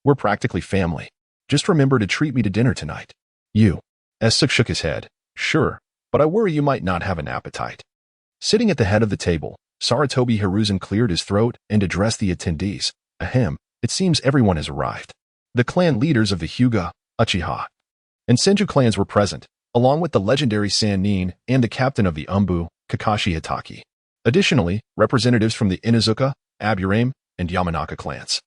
We're practically family. Just remember to treat me to dinner tonight. You. Essek shook his head. Sure, but I worry you might not have an appetite. Sitting at the head of the table, Sarutobi Hiruzen cleared his throat and addressed the attendees. Ahem, it seems everyone has arrived. The clan leaders of the Hyuga, Uchiha, and Senju clans were present, along with the legendary Sanin and the captain of the Umbu, Kakashi Hitaki. Additionally, representatives from the Inuzuka, Aburame, and Yamanaka clans.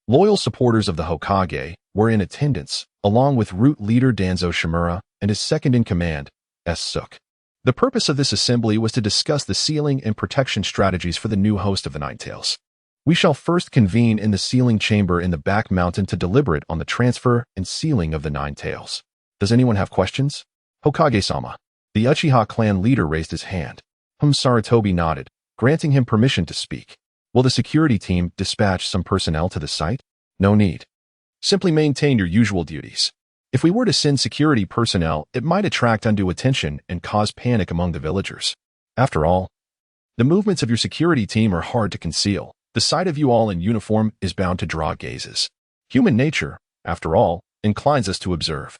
Loyal supporters of the Hokage were in attendance, along with root leader Danzo Shimura and his second-in-command, Essek. The purpose of this assembly was to discuss the sealing and protection strategies for the new host of the Nine-Tails. We shall first convene in the sealing chamber in the back mountain to deliberate on the transfer and sealing of the Nine-Tails. Does anyone have questions? Hokage-sama. The Uchiha clan leader raised his hand. Sarutobi nodded, granting him permission to speak. Will the security team dispatch some personnel to the site? No need. Simply maintain your usual duties. If we were to send security personnel, it might attract undue attention and cause panic among the villagers. After all, the movements of your security team are hard to conceal. The sight of you all in uniform is bound to draw gazes. Human nature, after all, inclines us to observe.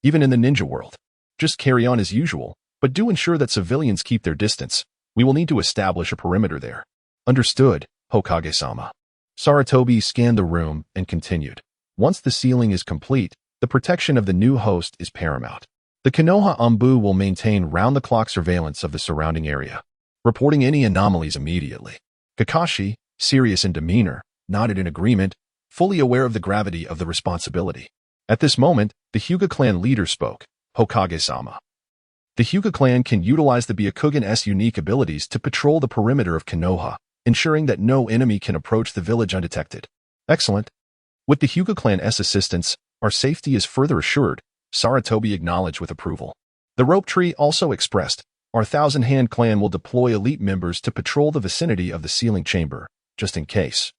Even in the ninja world. Just carry on as usual, but do ensure that civilians keep their distance. We will need to establish a perimeter there. Understood, Hokage-sama. Sarutobi scanned the room and continued. Once the sealing is complete, the protection of the new host is paramount. The Kenoha Umbu will maintain round-the-clock surveillance of the surrounding area, reporting any anomalies immediately. Kakashi, serious in demeanor, nodded in agreement, fully aware of the gravity of the responsibility. At this moment, the Hyuga clan leader spoke, Hokage-sama. The Hyuga clan can utilize the Byakugan's unique abilities to patrol the perimeter of Kenoha, ensuring that no enemy can approach the village undetected. Excellent. With the Hyuga clan's assistance, our safety is further assured, Sarutobi acknowledged with approval. The rope tree also expressed, our Thousand Hand clan will deploy elite members to patrol the vicinity of the sealing chamber, just in case.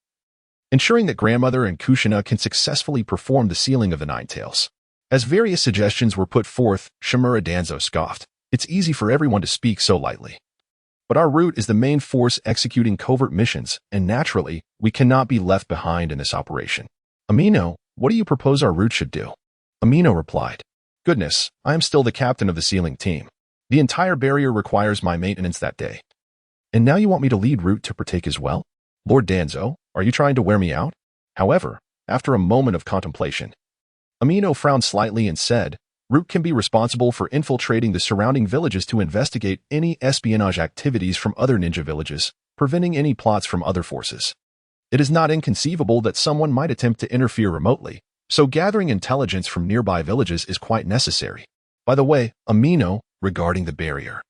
Ensuring that grandmother and Kushina can successfully perform the sealing of the Nine Tails. As various suggestions were put forth, Shimura Danzo scoffed. It's easy for everyone to speak so lightly. But our route is the main force executing covert missions, and naturally, we cannot be left behind in this operation. Amino, what do you propose our route should do? Amino replied. Goodness, I am still the captain of the sealing team. The entire barrier requires my maintenance that day. And now you want me to lead route to partake as well? Lord Danzo, are you trying to wear me out? However, after a moment of contemplation, Amino frowned slightly and said, Root can be responsible for infiltrating the surrounding villages to investigate any espionage activities from other ninja villages, preventing any plots from other forces. It is not inconceivable that someone might attempt to interfere remotely, so gathering intelligence from nearby villages is quite necessary. By the way, Amino, regarding the barrier,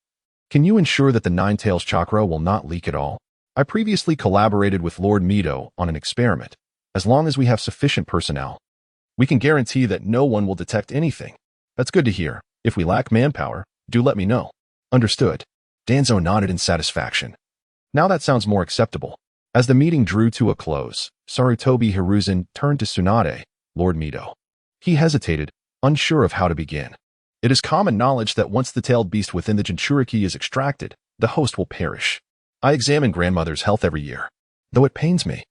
can you ensure that the Nine-Tails Chakra will not leak at all? I previously collaborated with Lord Mito on an experiment. As long as we have sufficient personnel, we can guarantee that no one will detect anything. That's good to hear. If we lack manpower, do let me know. Understood. Danzo nodded in satisfaction. Now that sounds more acceptable. As the meeting drew to a close, Sarutobi Hiruzen turned to Tsunade, Lord Mito. He hesitated, unsure of how to begin. It is common knowledge that once the tailed beast within the Jinchuriki is extracted, the host will perish. I examine grandmother's health every year, though it pains me.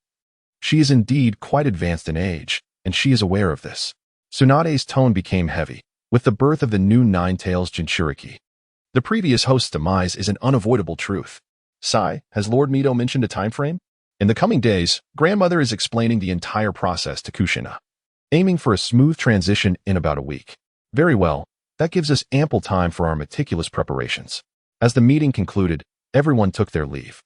She is indeed quite advanced in age, and she is aware of this. Tsunade's tone became heavy, with the birth of the new Nine-Tails Jinchuriki. The previous host's demise is an unavoidable truth. Sai, has Lord Mito mentioned a time frame? In the coming days, grandmother is explaining the entire process to Kushina, aiming for a smooth transition in about a week. Very well, that gives us ample time for our meticulous preparations. As the meeting concluded, everyone took their leave.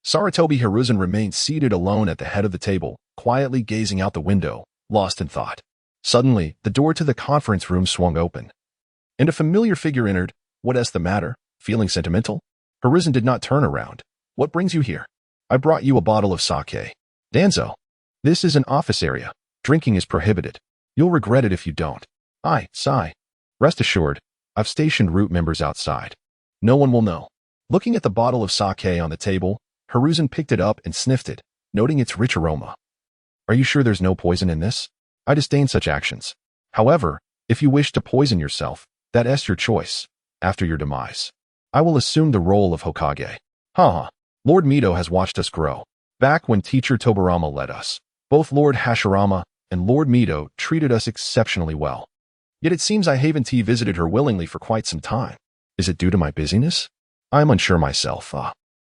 Sarutobi Hiruzen remained seated alone at the head of the table, quietly gazing out the window, lost in thought. Suddenly, the door to the conference room swung open, and a familiar figure entered. What is the matter? Feeling sentimental? Hiruzen did not turn around. What brings you here? I brought you a bottle of sake. Danzo, this is an office area. Drinking is prohibited. You'll regret it if you don't. Sai. Rest assured, I've stationed root members outside. No one will know. Looking at the bottle of sake on the table, Hiruzen picked it up and sniffed it, noting its rich aroma. Are you sure there's no poison in this? I disdain such actions. However, if you wish to poison yourself, that is your choice. After your demise, I will assume the role of Hokage. Lord Mito has watched us grow. Back when teacher Tobarama led us, both Lord Hashirama and Lord Mito treated us exceptionally well. Yet it seems I haven't visited her willingly for quite some time. Is it due to my busyness? I am unsure myself.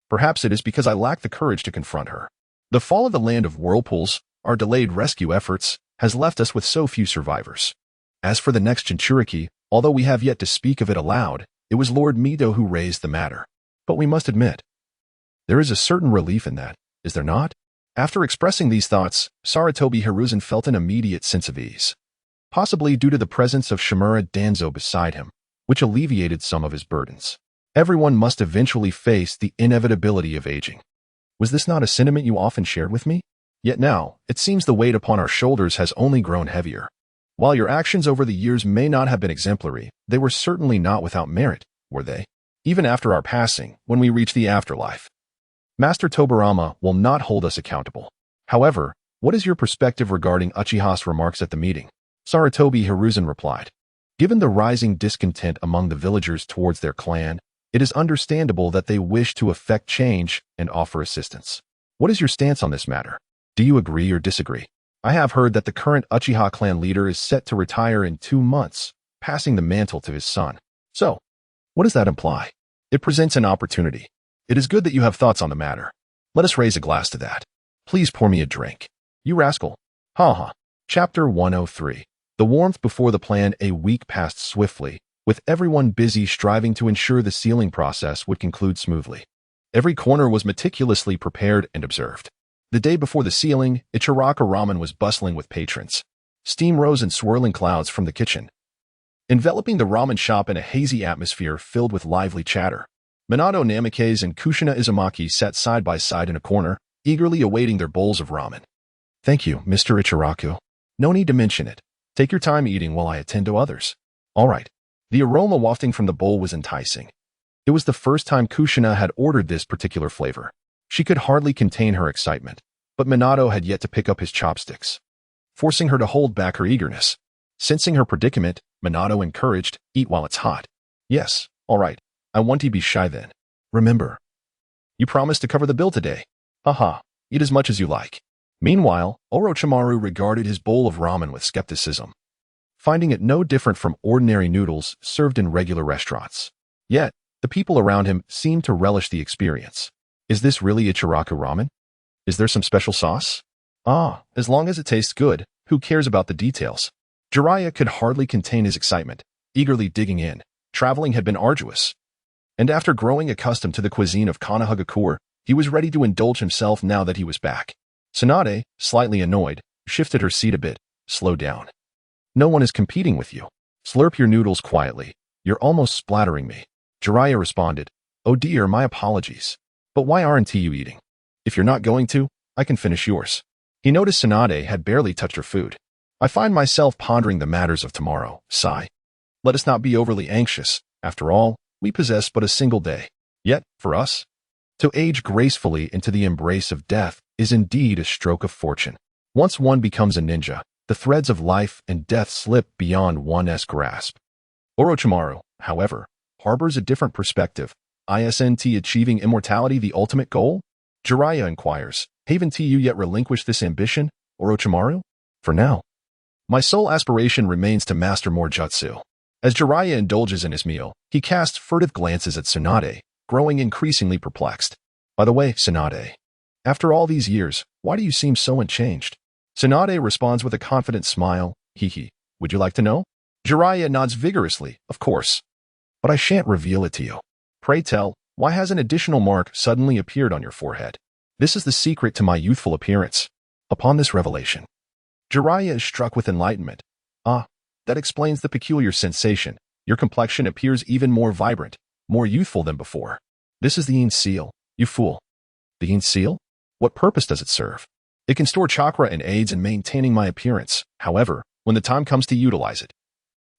Perhaps it is because I lack the courage to confront her. The fall of the land of whirlpools, our delayed rescue efforts, has left us with so few survivors. As for the next Jinchuriki, although we have yet to speak of it aloud, it was Lord Mito who raised the matter. But we must admit, there is a certain relief in that, is there not? After expressing these thoughts, Sarutobi Hiruzen felt an immediate sense of ease, possibly due to the presence of Shimura Danzo beside him, which alleviated some of his burdens. Everyone must eventually face the inevitability of aging. Was this not a sentiment you often shared with me? Yet now, it seems the weight upon our shoulders has only grown heavier. While your actions over the years may not have been exemplary, they were certainly not without merit, were they? Even after our passing, when we reach the afterlife, Master Tobarama will not hold us accountable. However, what is your perspective regarding Uchiha's remarks at the meeting? Sarutobi Hiruzen replied. Given the rising discontent among the villagers towards their clan, it is understandable that they wish to effect change and offer assistance. What is your stance on this matter? Do you agree or disagree? I have heard that the current Uchiha clan leader is set to retire in 2 months, passing the mantle to his son. So, what does that imply? It presents an opportunity. It is good that you have thoughts on the matter. Let us raise a glass to that. Please pour me a drink. You rascal. Chapter 103. The warmth before the plan. A week passed swiftly, with everyone busy striving to ensure the sealing process would conclude smoothly. Every corner was meticulously prepared and observed. The day before the sealing, Ichiraka Ramen was bustling with patrons. Steam rose in swirling clouds from the kitchen, enveloping the ramen shop in a hazy atmosphere filled with lively chatter. Minato Namikaze and Kushina Izumaki sat side by side in a corner, eagerly awaiting their bowls of ramen. Thank you, Mr. Ichiraku. No need to mention it. Take your time eating while I attend to others. All right. The aroma wafting from the bowl was enticing. It was the first time Kushina had ordered this particular flavor. She could hardly contain her excitement, but Minato had yet to pick up his chopsticks, forcing her to hold back her eagerness. Sensing her predicament, Minato encouraged, eat while it's hot. Yes, all right. I won't be shy then. Remember, you promised to cover the bill today. Haha, eat as much as you like. Meanwhile, Orochimaru regarded his bowl of ramen with skepticism, finding it no different from ordinary noodles served in regular restaurants. Yet, the people around him seemed to relish the experience. Is this really Ichiraku ramen? Is there some special sauce? As long as it tastes good, who cares about the details? Jiraiya could hardly contain his excitement, eagerly digging in. Traveling had been arduous, and after growing accustomed to the cuisine of Konohagakure, he was ready to indulge himself now that he was back. Tsunade, slightly annoyed, shifted her seat a bit. Slow down. No one is competing with you. Slurp your noodles quietly. You're almost splattering me. Jiraiya responded. Oh dear, my apologies. But why aren't you eating? If you're not going to, I can finish yours. He noticed Tsunade had barely touched her food. I find myself pondering the matters of tomorrow. Sigh. Let us not be overly anxious. After all, we possess but a single day. Yet, for us, to age gracefully into the embrace of death is indeed a stroke of fortune. Once one becomes a ninja, the threads of life and death slip beyond one's grasp. Orochimaru, however, harbors a different perspective. Isn't achieving immortality the ultimate goal? Jiraiya inquires. Haven't you yet relinquished this ambition, Orochimaru? For now. My sole aspiration remains to master more jutsu. As Jiraiya indulges in his meal, he casts furtive glances at Tsunade, growing increasingly perplexed. By the way, Tsunade, after all these years, why do you seem so unchanged? Tsunade responds with a confident smile. Hee. Would you like to know? Jiraiya nods vigorously. Of course. But I shan't reveal it to you. Pray tell, why has an additional mark suddenly appeared on your forehead? This is the secret to my youthful appearance. Upon this revelation, Jiraiya is struck with enlightenment. That explains the peculiar sensation. Your complexion appears even more vibrant, more youthful than before. This is the Yin seal, you fool. The Yin seal? What purpose does it serve? It can store chakra and aids in maintaining my appearance. However, when the time comes to utilize it,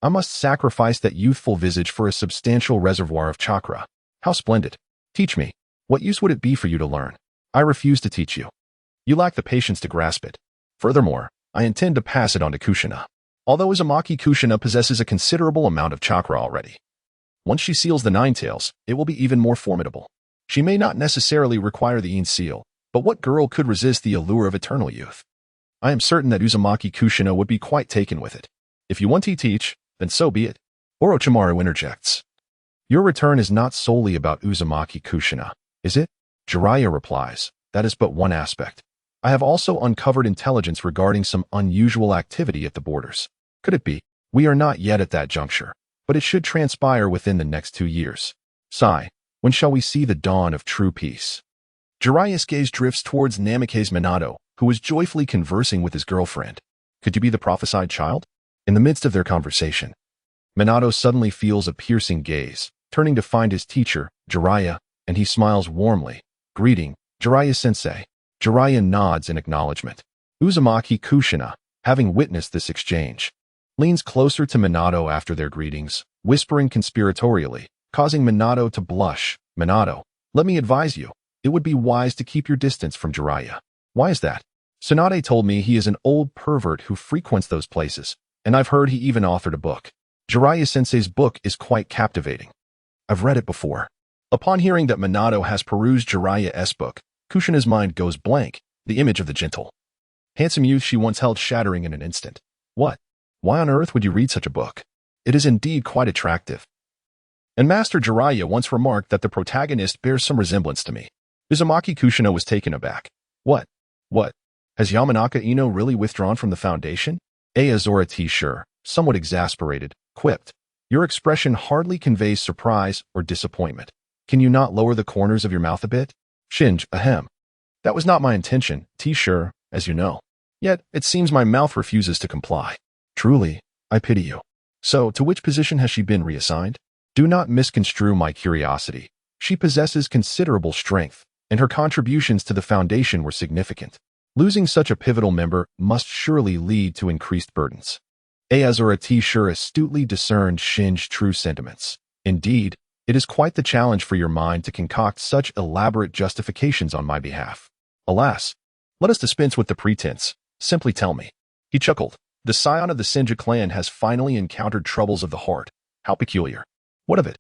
I must sacrifice that youthful visage for a substantial reservoir of chakra. How splendid. Teach me. What use would it be for you to learn? I refuse to teach you. You lack the patience to grasp it. Furthermore, I intend to pass it on to Kushina. Although Uzumaki Kushina possesses a considerable amount of chakra already, once she seals the Nine Tails, it will be even more formidable. She may not necessarily require the Yin seal, but what girl could resist the allure of eternal youth? I am certain that Uzumaki Kushina would be quite taken with it. If you want to teach, then so be it. Orochimaru interjects. Your return is not solely about Uzumaki Kushina, is it? Jiraiya replies. That is but one aspect. I have also uncovered intelligence regarding some unusual activity at the borders. Could it be? We are not yet at that juncture, but it should transpire within the next 2 years. Sigh. When shall we see the dawn of true peace? Jiraiya's gaze drifts towards Namikaze Minato, who is joyfully conversing with his girlfriend. Could you be the prophesied child? In the midst of their conversation, Minato suddenly feels a piercing gaze, turning to find his teacher, Jiraiya, and he smiles warmly. Greeting, Jiraiya-sensei. Jiraiya nods in acknowledgement. Uzumaki Kushina, having witnessed this exchange, leans closer to Minato after their greetings, whispering conspiratorially, causing Minato to blush. Minato, let me advise you, it would be wise to keep your distance from Jiraiya. Why is that? Tsunade told me he is an old pervert who frequents those places, and I've heard he even authored a book. Jiraiya-sensei's book is quite captivating. I've read it before. Upon hearing that Minato has perused Jiraiya's book, Kushina's mind goes blank, the image of the gentle, handsome youth she once held shattering in an instant. What? Why on earth would you read such a book? It is indeed quite attractive. And Master Jiraiya once remarked that the protagonist bears some resemblance to me. Uzumaki Kushina was taken aback. What? Has Yamanaka Ino really withdrawn from the Foundation? Azora T-Sure, somewhat exasperated, quipped. Your expression hardly conveys surprise or disappointment. Can you not lower the corners of your mouth a bit? Shinj, ahem. That was not my intention, T-sure, as you know. Yet, it seems my mouth refuses to comply. Truly, I pity you. So, to which position has she been reassigned? Do not misconstrue my curiosity. She possesses considerable strength, and her contributions to the Foundation were significant. Losing such a pivotal member must surely lead to increased burdens. Aozora T-sure astutely discerned Shin's true sentiments. Indeed, it is quite the challenge for your mind to concoct such elaborate justifications on my behalf. Alas, let us dispense with the pretense. Simply tell me. He chuckled. The scion of the Senju clan has finally encountered troubles of the heart. How peculiar. What of it?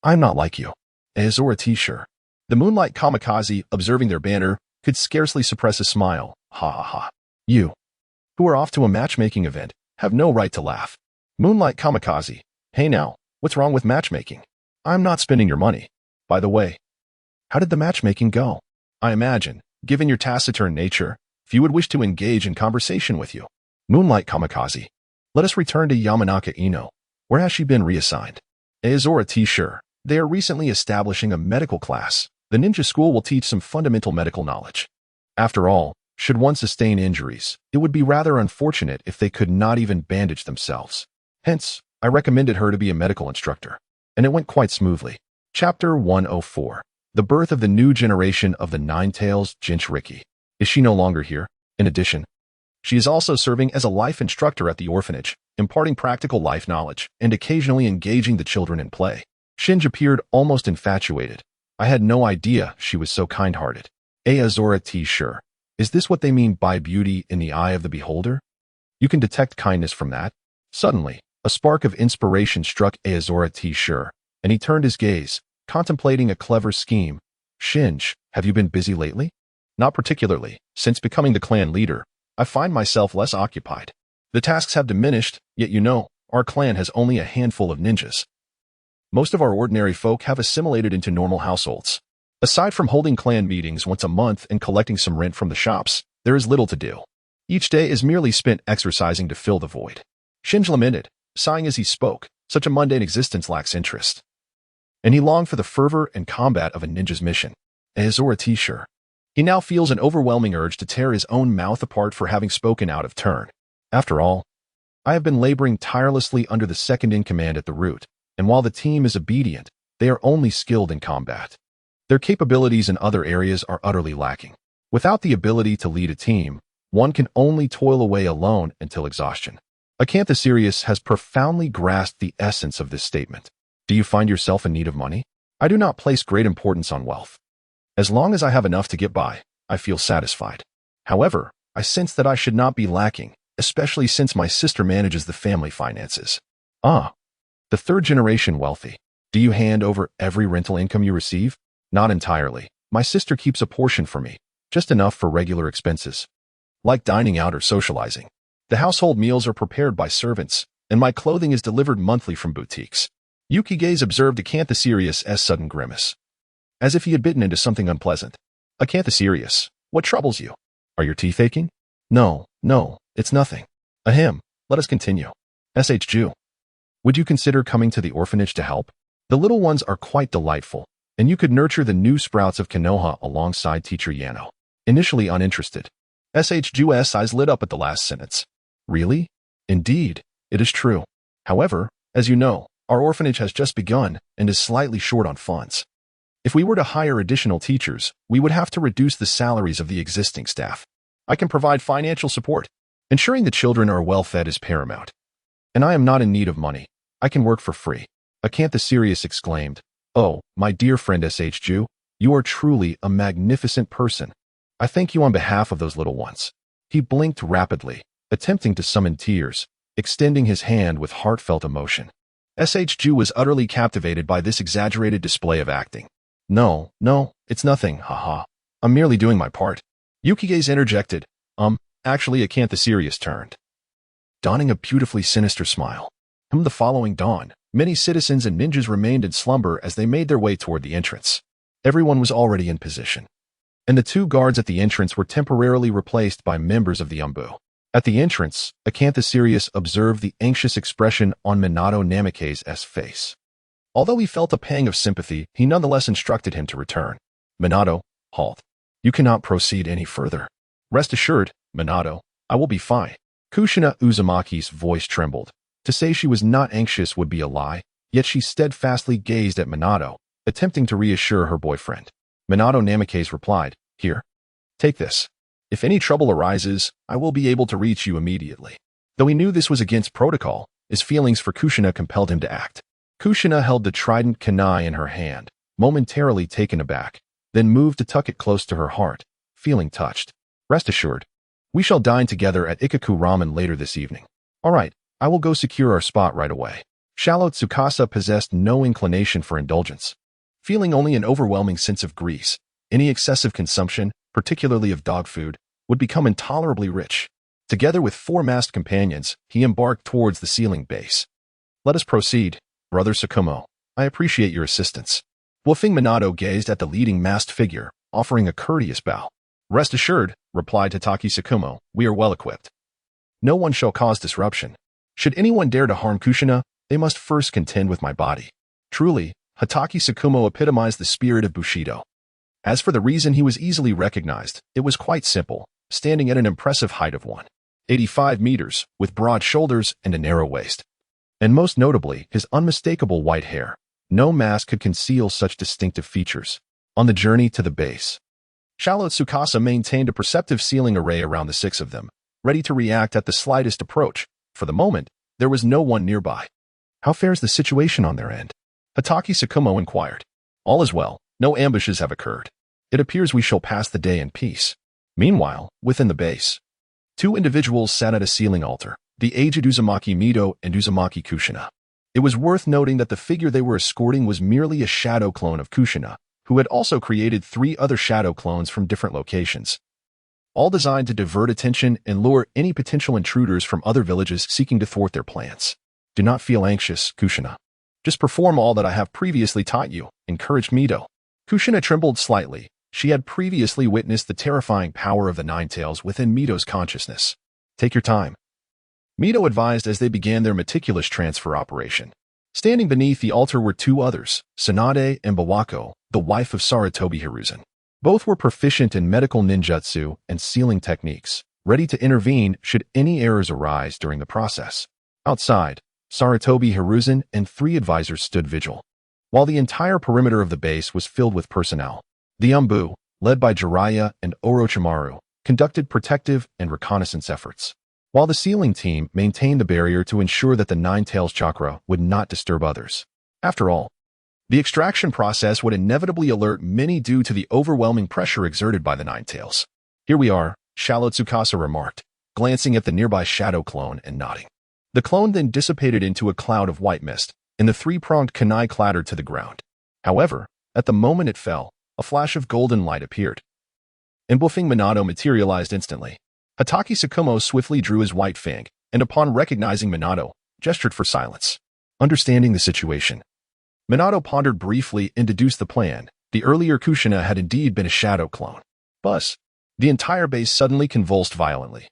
I'm not like you. Aozora T-sure. The Moonlight Kamikaze, observing their banter, could scarcely suppress a smile. Ha ha ha. You, who are off to a matchmaking event, have no right to laugh. Moonlight Kamikaze. Hey now, what's wrong with matchmaking? I'm not spending your money. By the way, how did the matchmaking go? I imagine, given your taciturn nature, few would wish to engage in conversation with you. Moonlight Kamikaze. Let us return to Yamanaka Ino. Where has she been reassigned? Aozora T-sure. They are recently establishing a medical class. The ninja school will teach some fundamental medical knowledge. After all, should one sustain injuries, it would be rather unfortunate if they could not even bandage themselves. Hence, I recommended her to be a medical instructor. And it went quite smoothly. Chapter 104. The birth of the new generation of the Nine-Tails Jinchuriki. Is she no longer here? In addition, she is also serving as a life instructor at the orphanage, imparting practical life knowledge and occasionally engaging the children in play. Shinji appeared almost infatuated. I had no idea she was so kind-hearted. Aozora T-sure. Is this what they mean by beauty in the eye of the beholder? You can detect kindness from that. Suddenly, a spark of inspiration struck Aozora T-sure, and he turned his gaze, contemplating a clever scheme. Shinji, have you been busy lately? Not particularly. Since becoming the clan leader, I find myself less occupied. The tasks have diminished, yet you know, our clan has only a handful of ninjas. Most of our ordinary folk have assimilated into normal households. Aside from holding clan meetings once a month and collecting some rent from the shops, there is little to do. Each day is merely spent exercising to fill the void. Shinji lamented, sighing as he spoke. Such a mundane existence lacks interest. And he longed for the fervor and combat of a ninja's mission. Aozora T-sure. He now feels an overwhelming urge to tear his own mouth apart for having spoken out of turn. After all, I have been laboring tirelessly under the second-in-command at the root, and while the team is obedient, they are only skilled in combat. Their capabilities in other areas are utterly lacking. Without the ability to lead a team, one can only toil away alone until exhaustion. Acantha Sirius has profoundly grasped the essence of this statement. Do you find yourself in need of money? I do not place great importance on wealth. As long as I have enough to get by, I feel satisfied. However, I sense that I should not be lacking, especially since my sister manages the family finances. Ah, the third generation wealthy. Do you hand over every rental income you receive? Not entirely. My sister keeps a portion for me, just enough for regular expenses, like dining out or socializing. The household meals are prepared by servants, and my clothing is delivered monthly from boutiques. Yukigaze observed Acantha Sirius's sudden grimace, as if he had bitten into something unpleasant. Acantha Sirius, what troubles you? Are your teeth aching? No, it's nothing. Ahem, let us continue. SHU. Would you consider coming to the orphanage to help? The little ones are quite delightful, and you could nurture the new sprouts of Kenoha alongside teacher Yano. Initially uninterested, SHU's eyes lit up at the last sentence. Really? Indeed, it is true. However, as you know, our orphanage has just begun and is slightly short on funds. If we were to hire additional teachers, we would have to reduce the salaries of the existing staff. I can provide financial support. Ensuring the children are well fed is paramount. And I am not in need of money. I can work for free. Acantha Sirius exclaimed, Oh, my dear friend SHU, you are truly a magnificent person. I thank you on behalf of those little ones. He blinked rapidly, attempting to summon tears, extending his hand with heartfelt emotion. SHU was utterly captivated by this exaggerated display of acting. No, it's nothing, haha. I'm merely doing my part. Yukigaze interjected. Actually Acantha Sirius turned, donning a beautifully sinister smile. The following dawn, many citizens and ninjas remained in slumber as they made their way toward the entrance. Everyone was already in position, and the two guards at the entrance were temporarily replaced by members of the Umbu. At the entrance, Acantha Sirius observed the anxious expression on Minato Namikaze's face. Although he felt a pang of sympathy, he nonetheless instructed him to return. Minato, halt. You cannot proceed any further. Rest assured, Minato, I will be fine. Kushina Uzumaki's voice trembled. To say she was not anxious would be a lie, yet she steadfastly gazed at Minato, attempting to reassure her boyfriend. Minato Namikaze replied, Here. Take this. If any trouble arises, I will be able to reach you immediately. Though he knew this was against protocol, his feelings for Kushina compelled him to act. Kushina held the trident kunai in her hand, momentarily taken aback, then moved to tuck it close to her heart, feeling touched. Rest assured. We shall dine together at Ikaku Ramen later this evening. All right, I will go secure our spot right away. Shallow Tsukasa possessed no inclination for indulgence. Feeling only an overwhelming sense of grease, any excessive consumption, particularly of dog food, would become intolerably rich. Together with 4 masked companions, he embarked towards the sealing base. Let us proceed, Brother Sakumo. I appreciate your assistance. Woofing Minato gazed at the leading masked figure, offering a courteous bow. Rest assured, replied Tataki Sakumo, we are well equipped. No one shall cause disruption. Should anyone dare to harm Kushina, they must first contend with my body. Truly, Hatake Sakumo epitomized the spirit of Bushido. As for the reason he was easily recognized, it was quite simple, standing at an impressive height of 185 meters, with broad shoulders and a narrow waist. And most notably, his unmistakable white hair. No mask could conceal such distinctive features. On the journey to the base, Shallow Tsukasa maintained a perceptive sealing array around the 6 of them, ready to react at the slightest approach. For the moment, there was no one nearby. How fares the situation on their end? Hatake Sakumo inquired. All is well. No ambushes have occurred. It appears we shall pass the day in peace. Meanwhile, within the base, 2 individuals sat at a sealing altar, the aged Uzumaki Mido and Uzumaki Kushina. It was worth noting that the figure they were escorting was merely a shadow clone of Kushina, who had also created 3 other shadow clones from different locations, all designed to divert attention and lure any potential intruders from other villages seeking to thwart their plans. Do not feel anxious, Kushina. Just perform all that I have previously taught you, encouraged Mido. Kushina trembled slightly. She had previously witnessed the terrifying power of the Nine Tails within Mido's consciousness. Take your time. Mido advised as they began their meticulous transfer operation. Standing beneath the altar were 2 others, Tsunade and Bawako, the wife of Sarutobi Hiruzen. Both were proficient in medical ninjutsu and sealing techniques, ready to intervene should any errors arise during the process. Outside, Sarutobi Hiruzen and 3 advisors stood vigil. While the entire perimeter of the base was filled with personnel, the Umbu, led by Jiraiya and Orochimaru, conducted protective and reconnaissance efforts, while the sealing team maintained the barrier to ensure that the Nine Tails Chakra would not disturb others. After all, the extraction process would inevitably alert many due to the overwhelming pressure exerted by the Nine Tails. Here we are, Shallow Tsukasa remarked, glancing at the nearby shadow clone and nodding. The clone then dissipated into a cloud of white mist, and the 3-pronged kunai clattered to the ground. However, at the moment it fell, a flash of golden light appeared. And Woofing Minato materialized instantly. Hatake Sakumo swiftly drew his white fang, and upon recognizing Minato, gestured for silence. Understanding the situation, Minato pondered briefly and deduced the plan. The earlier Kushina had indeed been a shadow clone. Buzz. The entire base suddenly convulsed violently,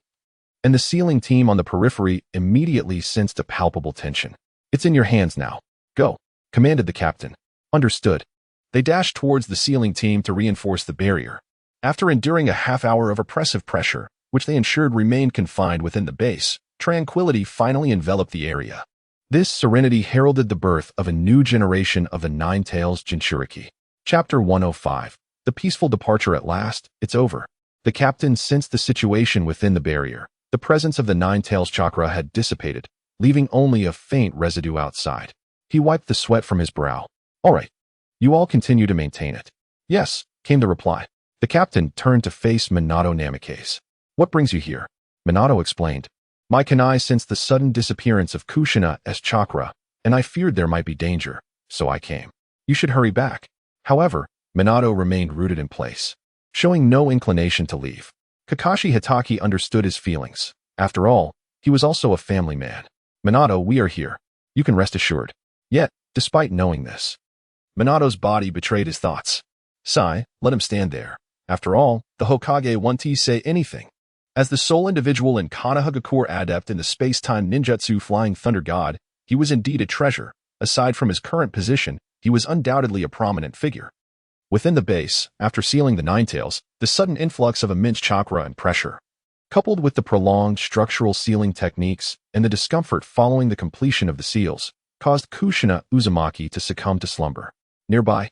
and the sealing team on the periphery immediately sensed a palpable tension. It's in your hands now. Go, commanded the captain. Understood. They dashed towards the sealing team to reinforce the barrier. After enduring a half-hour of oppressive pressure, which they ensured remained confined within the base, tranquility finally enveloped the area. This serenity heralded the birth of a new generation of the Nine Tails Jinchuriki. Chapter 105. The peaceful departure at last, it's over. The captain sensed the situation within the barrier. The presence of the Nine Tails Chakra had dissipated, leaving only a faint residue outside. He wiped the sweat from his brow. All right. You all continue to maintain it. Yes, came the reply. The captain turned to face Minato Namikaze. What brings you here? Minato explained. My kunai sensed the sudden disappearance of Kushina as Chakra, and I feared there might be danger, so I came. You should hurry back. However, Minato remained rooted in place, showing no inclination to leave. Kakashi Hatake understood his feelings. After all, he was also a family man. Minato, we are here. You can rest assured. Yet, despite knowing this, Minato's body betrayed his thoughts. Sigh, let him stand there. After all, the Hokage won't say anything. As the sole individual in Konohagakure adept in the space-time ninjutsu Flying Thunder God, he was indeed a treasure. Aside from his current position, he was undoubtedly a prominent figure. Within the base, after sealing the Nine Tails, the sudden influx of immense chakra and pressure, coupled with the prolonged structural sealing techniques and the discomfort following the completion of the seals, caused Kushina Uzumaki to succumb to slumber. Nearby,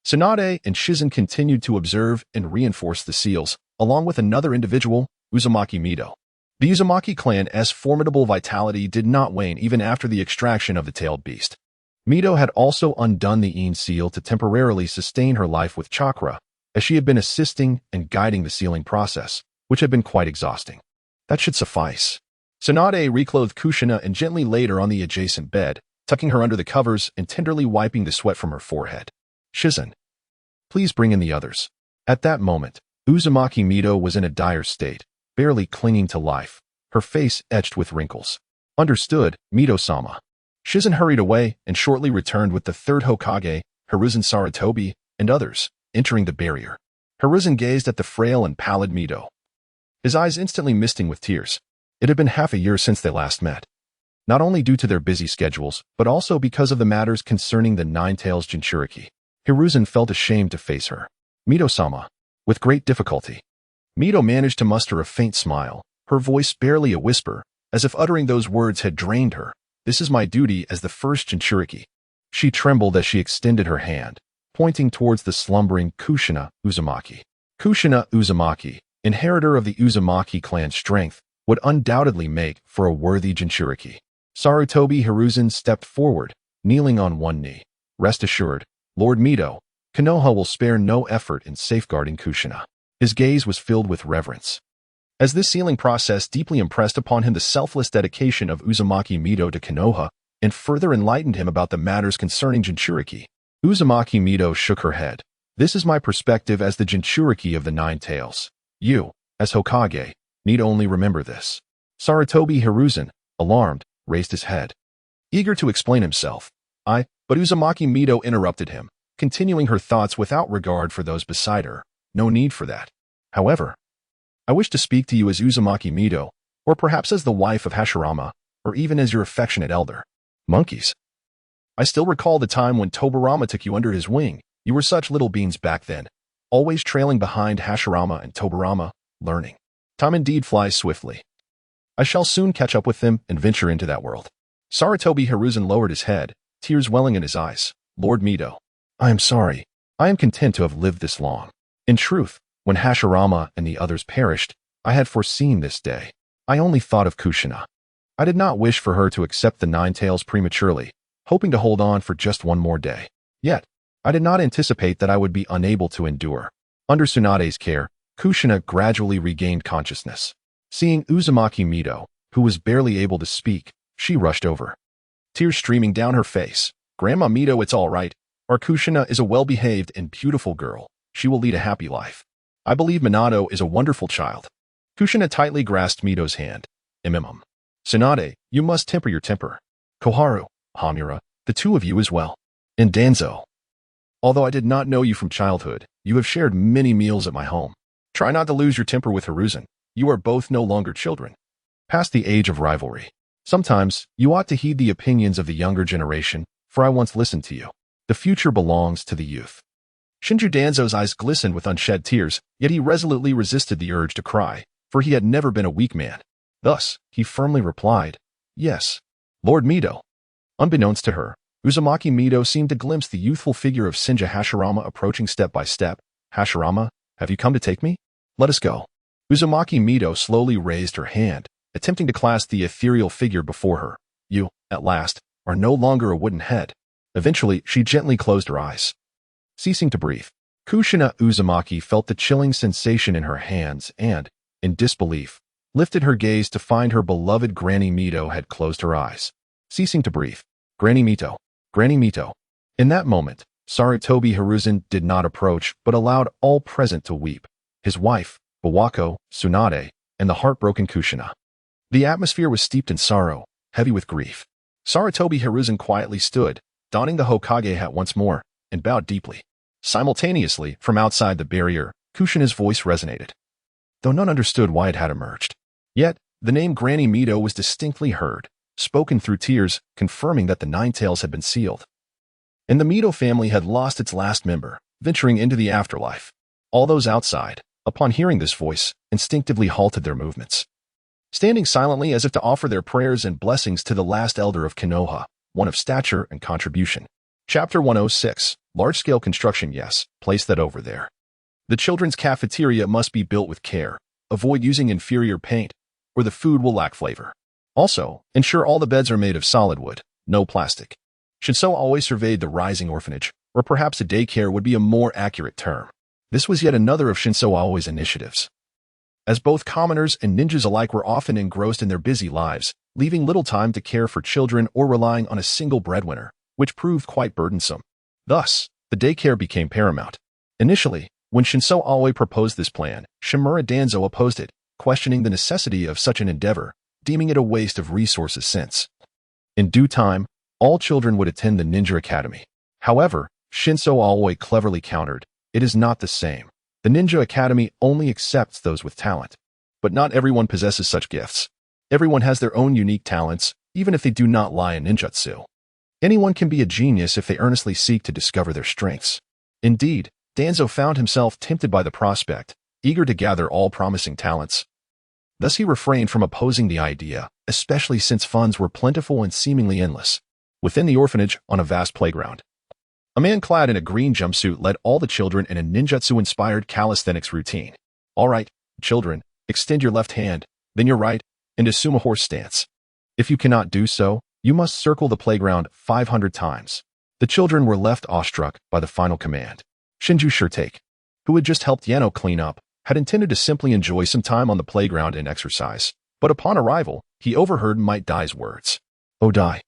Tsunade and Shizen continued to observe and reinforce the seals, along with another individual, Uzumaki Mito. The Uzumaki clan's formidable vitality did not wane even after the extraction of the tailed beast. Mito had also undone the Een seal to temporarily sustain her life with chakra, as she had been assisting and guiding the sealing process, which had been quite exhausting. That should suffice. Tsunade reclothed Kushina and gently laid her on the adjacent bed, tucking her under the covers and tenderly wiping the sweat from her forehead. Shizen, please bring in the others. At that moment, Uzumaki Mito was in a dire state, barely clinging to life, her face etched with wrinkles. Understood, Mito-sama. Shizen hurried away and shortly returned with the third Hokage, Hiruzen Sarutobi, and others, entering the barrier. Hiruzen gazed at the frail and pallid Mito, his eyes instantly misting with tears. It had been half a year since they last met. Not only due to their busy schedules, but also because of the matters concerning the Nine Tails Jinchuriki. Hiruzen felt ashamed to face her. Mito-sama. With great difficulty, Mito managed to muster a faint smile, her voice barely a whisper, as if uttering those words had drained her. This is my duty as the first Jinchuriki. She trembled as she extended her hand, pointing towards the slumbering Kushina Uzumaki. Kushina Uzumaki, inheritor of the Uzumaki clan's strength, would undoubtedly make for a worthy Jinchuriki. Sarutobi Hiruzen stepped forward, kneeling on one knee. Rest assured, Lord Mito, Kenoha will spare no effort in safeguarding Kushina. His gaze was filled with reverence, as this sealing process deeply impressed upon him the selfless dedication of Uzumaki Mito to Kenoha and further enlightened him about the matters concerning Jinchuriki. Uzumaki Mito shook her head. This is my perspective as the Jinchuriki of the Nine Tails. You, as Hokage, need only remember this. Sarutobi Hiruzen, alarmed, raised his head, eager to explain himself. But Uzumaki Mito interrupted him, continuing her thoughts without regard for those beside her. No need for that. However, I wish to speak to you as Uzumaki Mito, or perhaps as the wife of Hashirama, or even as your affectionate elder. Monkeys. I still recall the time when Tobirama took you under his wing. You were such little beans back then, always trailing behind Hashirama and Tobirama, learning. Time indeed flies swiftly. I shall soon catch up with them and venture into that world. Sarutobi Hiruzen lowered his head, tears welling in his eyes. Lord Mito, I am sorry. I am content to have lived this long. In truth, when Hashirama and the others perished, I had foreseen this day. I only thought of Kushina. I did not wish for her to accept the Nine Tails prematurely, hoping to hold on for just one more day. Yet, I did not anticipate that I would be unable to endure. Under Tsunade's care, Kushina gradually regained consciousness. Seeing Uzumaki Mito, who was barely able to speak, she rushed over, tears streaming down her face. Grandma Mito, it's all right. Our Kushina is a well-behaved and beautiful girl. She will lead a happy life. I believe Minato is a wonderful child. Kushina tightly grasped Mito's hand. Tsunade, you must temper your temper. Koharu, Hamura, the two of you as well. And Danzo. Although I did not know you from childhood, you have shared many meals at my home. Try not to lose your temper with Hiruzen. You are both no longer children, past the age of rivalry. Sometimes, you ought to heed the opinions of the younger generation, for I once listened to you. The future belongs to the youth. Shinju Danzo's eyes glistened with unshed tears, yet he resolutely resisted the urge to cry, for he had never been a weak man. Thus, he firmly replied, Yes, Lord Mito. Unbeknownst to her, Uzumaki Mito seemed to glimpse the youthful figure of Senja Hashirama approaching step by step. Hashirama, have you come to take me? Let us go. Uzumaki Mito slowly raised her hand, attempting to clasp the ethereal figure before her. You, at last, are no longer a wooden head. Eventually, she gently closed her eyes, ceasing to breathe. Kushina Uzumaki felt the chilling sensation in her hands and, in disbelief, lifted her gaze to find her beloved Granny Mito had closed her eyes, ceasing to breathe. Granny Mito. Granny Mito. In that moment, Sarutobi Hiruzen did not approach but allowed all present to weep. His wife, Bawako, Tsunade, and the heartbroken Kushina. The atmosphere was steeped in sorrow, heavy with grief. Sarutobi Hiruzen quietly stood, donning the Hokage hat once more, and bowed deeply. Simultaneously, from outside the barrier, Kushina's voice resonated, though none understood why it had emerged. Yet, the name Granny Mito was distinctly heard, spoken through tears, confirming that the Nine Tails had been sealed. And the Mito family had lost its last member, venturing into the afterlife. All those outside, upon hearing this voice, instinctively halted their movements, standing silently as if to offer their prayers and blessings to the last elder of Kenoha, one of stature and contribution. Chapter 106. Large-scale construction. Yes, place that over there. The children's cafeteria must be built with care. Avoid using inferior paint, or the food will lack flavor. Also, ensure all the beds are made of solid wood, no plastic. Shinso always surveyed the rising orphanage, or perhaps a daycare would be a more accurate term. This was yet another of Shinso Aoi's initiatives. As both commoners and ninjas alike were often engrossed in their busy lives, leaving little time to care for children or relying on a single breadwinner, which proved quite burdensome. Thus, the daycare became paramount. Initially, when Shinso Aoi proposed this plan, Shimura Danzo opposed it, questioning the necessity of such an endeavor, deeming it a waste of resources since, in due time, all children would attend the Ninja Academy. However, Shinso Aoi cleverly countered, it is not the same. The Ninja Academy only accepts those with talent. But not everyone possesses such gifts. Everyone has their own unique talents, even if they do not lie in ninjutsu. Anyone can be a genius if they earnestly seek to discover their strengths. Indeed, Danzo found himself tempted by the prospect, eager to gather all promising talents. Thus he refrained from opposing the idea, especially since funds were plentiful and seemingly endless. Within the orphanage, on a vast playground, a man clad in a green jumpsuit led all the children in a ninjutsu-inspired calisthenics routine. All right, children, extend your left hand, then your right, and assume a horse stance. If you cannot do so, you must circle the playground 500 times. The children were left awestruck by the final command. Shinju Shirtake, who had just helped Yano clean up, had intended to simply enjoy some time on the playground and exercise. But upon arrival, he overheard Might Dai's words. Oh Dai,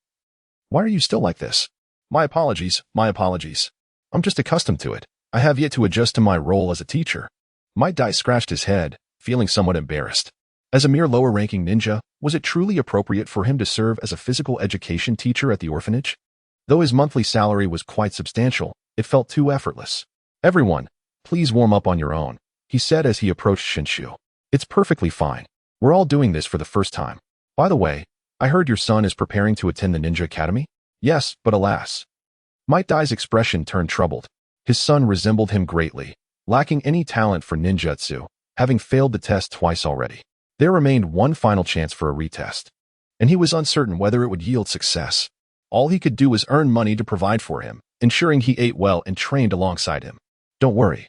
why are you still like this? My apologies, my apologies. I'm just accustomed to it. I have yet to adjust to my role as a teacher. Might Dai scratched his head, feeling somewhat embarrassed. As a mere lower-ranking ninja, was it truly appropriate for him to serve as a physical education teacher at the orphanage? Though his monthly salary was quite substantial, it felt too effortless. Everyone, please warm up on your own, he said as he approached Shinshu. It's perfectly fine. We're all doing this for the first time. By the way, I heard your son is preparing to attend the Ninja Academy? Yes, but alas. Might Dai's expression turned troubled. His son resembled him greatly, lacking any talent for ninjutsu, having failed the test twice already. There remained one final chance for a retest, and he was uncertain whether it would yield success. All he could do was earn money to provide for him, ensuring he ate well and trained alongside him. Don't worry.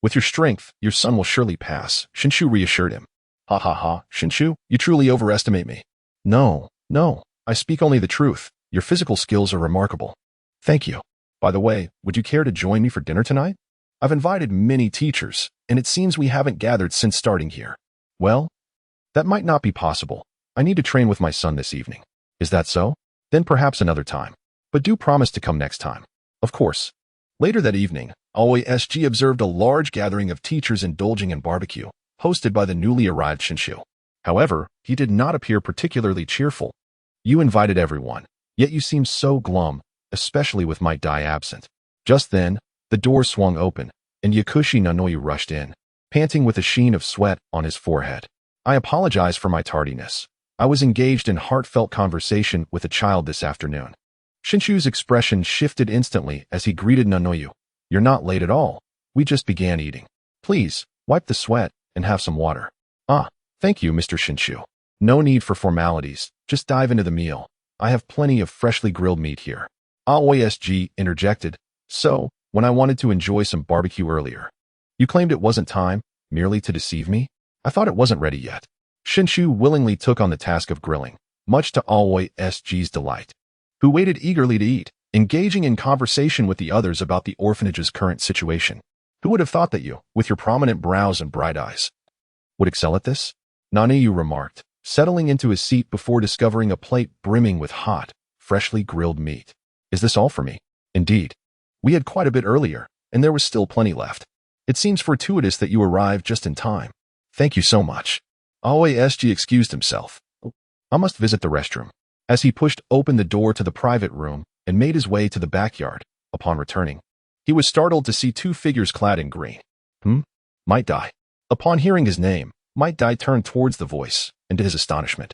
With your strength, your son will surely pass, Shinshu reassured him. Ha ha ha, Shinshu, you truly overestimate me. No, I speak only the truth. Your physical skills are remarkable. Thank you. By the way, would you care to join me for dinner tonight? I've invited many teachers, and it seems we haven't gathered since starting here. Well, that might not be possible. I need to train with my son this evening. Is that so? Then perhaps another time. But do promise to come next time. Of course. Later that evening, Aoi SG observed a large gathering of teachers indulging in barbecue, hosted by the newly arrived Shinshu. However, he did not appear particularly cheerful. You invited everyone, yet you seem so glum, especially with Might Dai absent. Just then, the door swung open, and Yakushi Nanoyu rushed in, panting with a sheen of sweat on his forehead. I apologize for my tardiness. I was engaged in heartfelt conversation with a child this afternoon. Shinshu's expression shifted instantly as he greeted Nanoyu. You're not late at all. We just began eating. Please, wipe the sweat and have some water. Ah, thank you, Mr. Shinshu. No need for formalities. Just dive into the meal. I have plenty of freshly grilled meat here. Aoi SG interjected. So, when I wanted to enjoy some barbecue earlier, you claimed it wasn't time, merely to deceive me? I thought it wasn't ready yet. Shinshu willingly took on the task of grilling, much to Aoi SG's delight, who waited eagerly to eat, engaging in conversation with the others about the orphanage's current situation. Who would have thought that you, with your prominent brows and bright eyes, would excel at this? Nanayu remarked, settling into his seat before discovering a plate brimming with hot, freshly grilled meat. Is this all for me? Indeed. We had quite a bit earlier, and there was still plenty left. It seems fortuitous that you arrived just in time. Thank you so much. Aoi SG excused himself. I must visit the restroom. As he pushed open the door to the private room and made his way to the backyard, upon returning, he was startled to see two figures clad in green. Might Dai. Upon hearing his name, Might Dai turned towards the voice, and to his astonishment,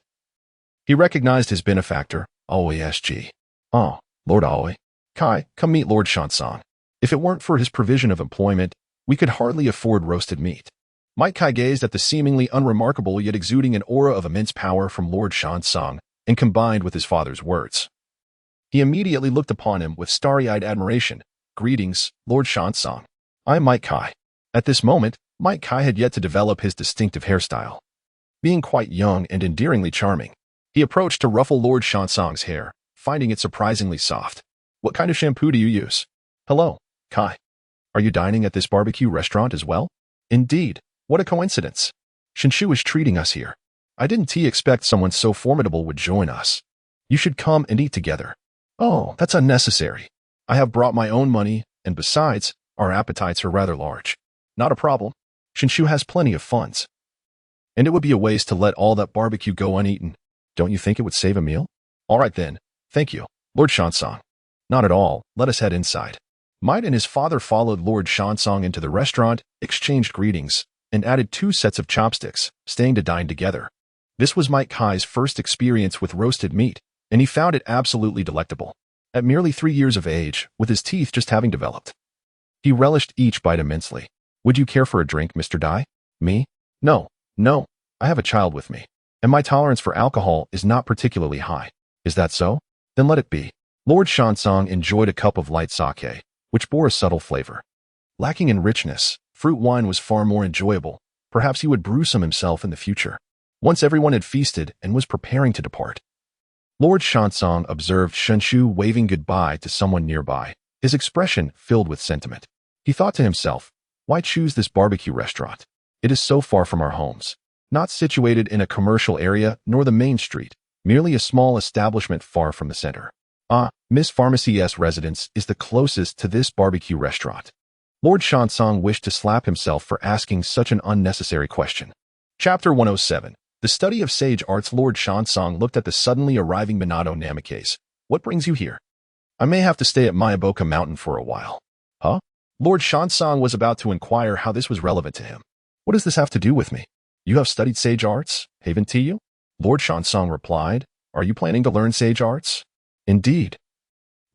he recognized his benefactor, Aoi SG. Oh, Lord Aoi. Kai, come meet Lord Shansang. If it weren't for his provision of employment, we could hardly afford roasted meat. Mike Kai gazed at the seemingly unremarkable yet exuding an aura of immense power from Lord Shansong, and combined with his father's words. He immediately looked upon him with starry-eyed admiration. Greetings, Lord Shansong. I'm Mike Kai. At this moment, Mike Kai had yet to develop his distinctive hairstyle. Being quite young and endearingly charming, he approached to ruffle Lord Shansong's hair, finding it surprisingly soft. What kind of shampoo do you use? Hello, Kai. Are you dining at this barbecue restaurant as well? Indeed. What a coincidence. Shinshu is treating us here. I didn't expect someone so formidable would join us. You should come and eat together. Oh, that's unnecessary. I have brought my own money, and besides, our appetites are rather large. Not a problem. Shinshu has plenty of funds. And it would be a waste to let all that barbecue go uneaten. Don't you think it would save a meal? All right then. Thank you, Lord Shansong. Not at all. Let us head inside. Mike and his father followed Lord Shansong into the restaurant, exchanged greetings, and added 2 sets of chopsticks, staying to dine together. This was Mike Kai's first experience with roasted meat, and he found it absolutely delectable. At merely 3 years of age, with his teeth just having developed, he relished each bite immensely. Would you care for a drink, Mr. Dai? Me? No. I have a child with me, and my tolerance for alcohol is not particularly high. Is that so? Then let it be. Lord Shansong enjoyed a cup of light sake, which bore a subtle flavor. Lacking in richness, fruit wine was far more enjoyable. Perhaps he would brew some himself in the future. Once everyone had feasted and was preparing to depart, Lord Shansong observed Shinshu waving goodbye to someone nearby, his expression filled with sentiment. He thought to himself, why choose this barbecue restaurant? It is so far from our homes. Not situated in a commercial area nor the main street, merely a small establishment far from the center. Miss Pharmacy's residence is the closest to this barbecue restaurant. Lord Shansong wished to slap himself for asking such an unnecessary question. Chapter 107. The Study of Sage Arts. Lord Shansong looked at the suddenly arriving Minato Namikaze. What brings you here? I may have to stay at Mayaboka Mountain for a while. Huh? Lord Shansong was about to inquire how this was relevant to him. What does this have to do with me? You have studied sage arts, haven't you? Lord Shansong replied. Are you planning to learn sage arts? Indeed.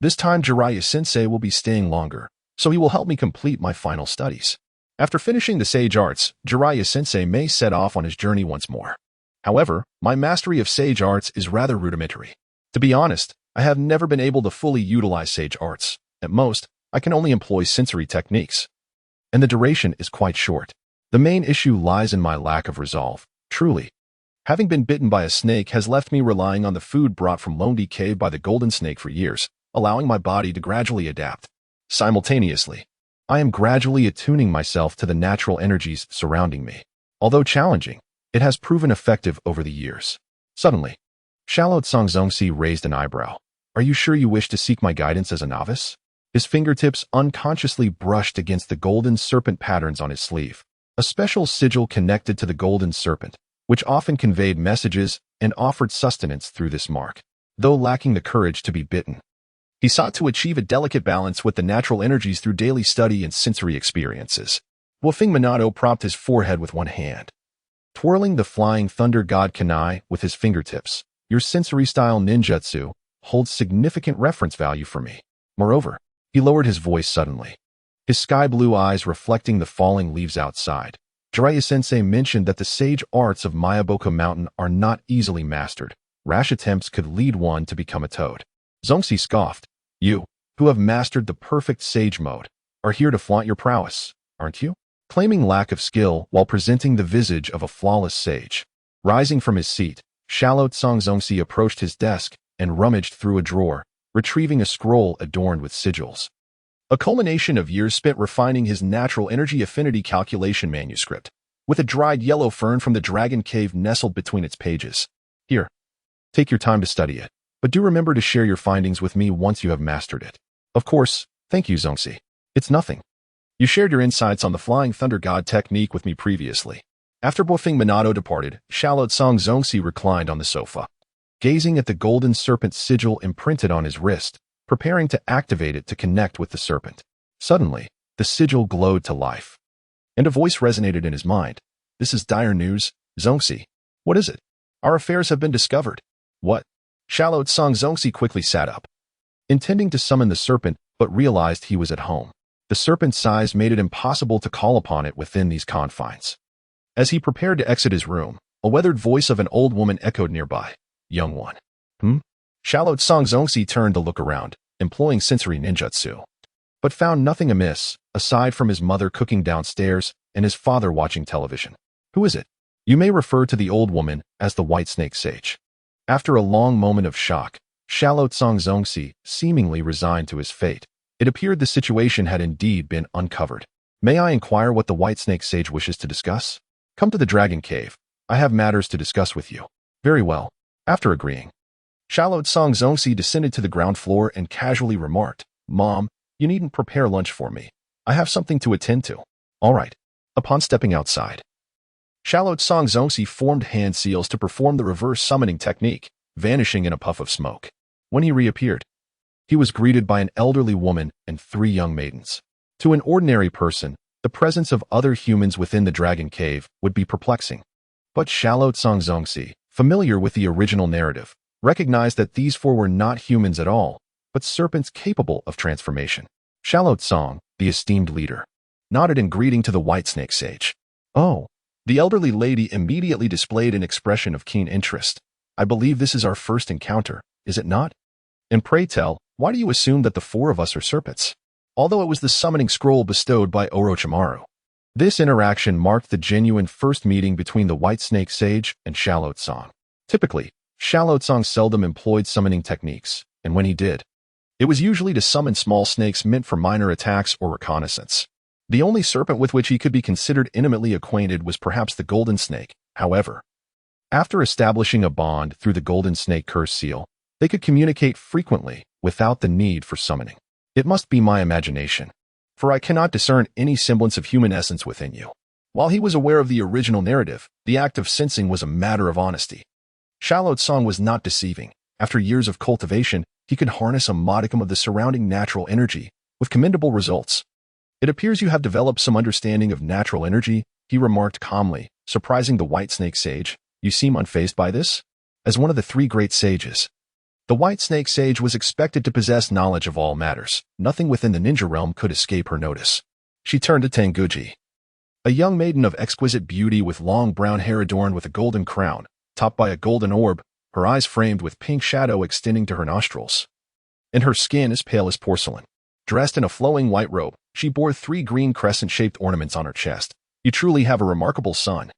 This time Jiraiya-sensei will be staying longer, so he will help me complete my final studies. After finishing the sage arts, Jiraiya-sensei may set off on his journey once more. However, my mastery of sage arts is rather rudimentary. To be honest, I have never been able to fully utilize sage arts. At most, I can only employ sensory techniques. And the duration is quite short. The main issue lies in my lack of resolve, truly. Having been bitten by a snake has left me relying on the food brought from Lonely Cave by the Golden Snake for years, allowing my body to gradually adapt. Simultaneously, I am gradually attuning myself to the natural energies surrounding me. Although challenging, it has proven effective over the years. Suddenly, Shallow Tsongzongsi raised an eyebrow. Are you sure you wish to seek my guidance as a novice? His fingertips unconsciously brushed against the golden serpent patterns on his sleeve, a special sigil connected to the golden serpent, which often conveyed messages and offered sustenance through this mark. Though lacking the courage to be bitten, he sought to achieve a delicate balance with the natural energies through daily study and sensory experiences. Woofing Minato propped his forehead with one hand, twirling the flying thunder god kunai with his fingertips. Your sensory-style ninjutsu holds significant reference value for me. Moreover, he lowered his voice suddenly, his sky-blue eyes reflecting the falling leaves outside. Jiraiya-sensei mentioned that the sage arts of Mayaboka Mountain are not easily mastered. Rash attempts could lead one to become a toad. Zongxi scoffed. You, who have mastered the perfect sage mode, are here to flaunt your prowess, aren't you? Claiming lack of skill while presenting the visage of a flawless sage. Rising from his seat, Shallow Tsongzongsi approached his desk and rummaged through a drawer, retrieving a scroll adorned with sigils. A culmination of years spent refining his natural energy affinity calculation manuscript, with a dried yellow fern from the dragon cave nestled between its pages. Here, take your time to study it, but do remember to share your findings with me once you have mastered it. Of course, thank you, Zongxi. It's nothing. You shared your insights on the Flying Thunder God technique with me previously. After Boofing Minato departed, Shallow Tsongzongsi reclined on the sofa, gazing at the golden serpent sigil imprinted on his wrist, preparing to activate it to connect with the serpent. Suddenly, the sigil glowed to life, and a voice resonated in his mind. This is dire news, Zongxi. What is it? Our affairs have been discovered. What? Shallow Tsongzongsi quickly sat up, intending to summon the serpent, but realized he was at home. The serpent's size made it impossible to call upon it within these confines. As he prepared to exit his room, a weathered voice of an old woman echoed nearby. Young one. Shallow Zongzi turned to look around, employing sensory ninjutsu, but found nothing amiss, aside from his mother cooking downstairs and his father watching television. Who is it? You may refer to the old woman as the White Snake Sage. After a long moment of shock, Shallow Zongzi seemingly resigned to his fate. It appeared the situation had indeed been uncovered. May I inquire what the White Snake Sage wishes to discuss? Come to the Dragon Cave. I have matters to discuss with you. Very well. After agreeing, Shallow Zongzi descended to the ground floor and casually remarked, Mom, you needn't prepare lunch for me. I have something to attend to. All right. Upon stepping outside, Shallow Zongzi formed hand seals to perform the reverse summoning technique, vanishing in a puff of smoke. When he reappeared, he was greeted by an elderly woman and 3 young maidens. To an ordinary person, the presence of other humans within the Dragon Cave would be perplexing. But Shallow Zongzi, familiar with the original narrative, recognized that these 4 were not humans at all, but serpents capable of transformation. Shallow Tsong, the esteemed leader, nodded in greeting to the White Snake Sage. Oh, the elderly lady immediately displayed an expression of keen interest. I believe this is our first encounter, is it not? And pray tell, why do you assume that the 4 of us are serpents? Although it was the summoning scroll bestowed by Orochimaru. This interaction marked the genuine first meeting between the White Snake Sage and Shallow Tsong. Typically, Shallow Tsong seldom employed summoning techniques, and when he did, it was usually to summon small snakes meant for minor attacks or reconnaissance. The only serpent with which he could be considered intimately acquainted was perhaps the Golden Snake. However, after establishing a bond through the Golden Snake Curse Seal, they could communicate frequently without the need for summoning. It must be my imagination, for I cannot discern any semblance of human essence within you. While he was aware of the original narrative, the act of sensing was a matter of honesty. Shallow Tsong was not deceiving. After years of cultivation, he could harness a modicum of the surrounding natural energy with commendable results. It appears you have developed some understanding of natural energy, he remarked calmly, surprising the White Snake Sage. You seem unfazed by this? As one of the 3 great sages, the White Snake Sage was expected to possess knowledge of all matters. Nothing within the ninja realm could escape her notice. She turned to Tenguji, a young maiden of exquisite beauty with long brown hair adorned with a golden crown, topped by a golden orb, her eyes framed with pink shadow extending to her nostrils. And her skin as pale as porcelain. Dressed in a flowing white robe, she bore 3 green crescent-shaped ornaments on her chest. You truly have a remarkable son.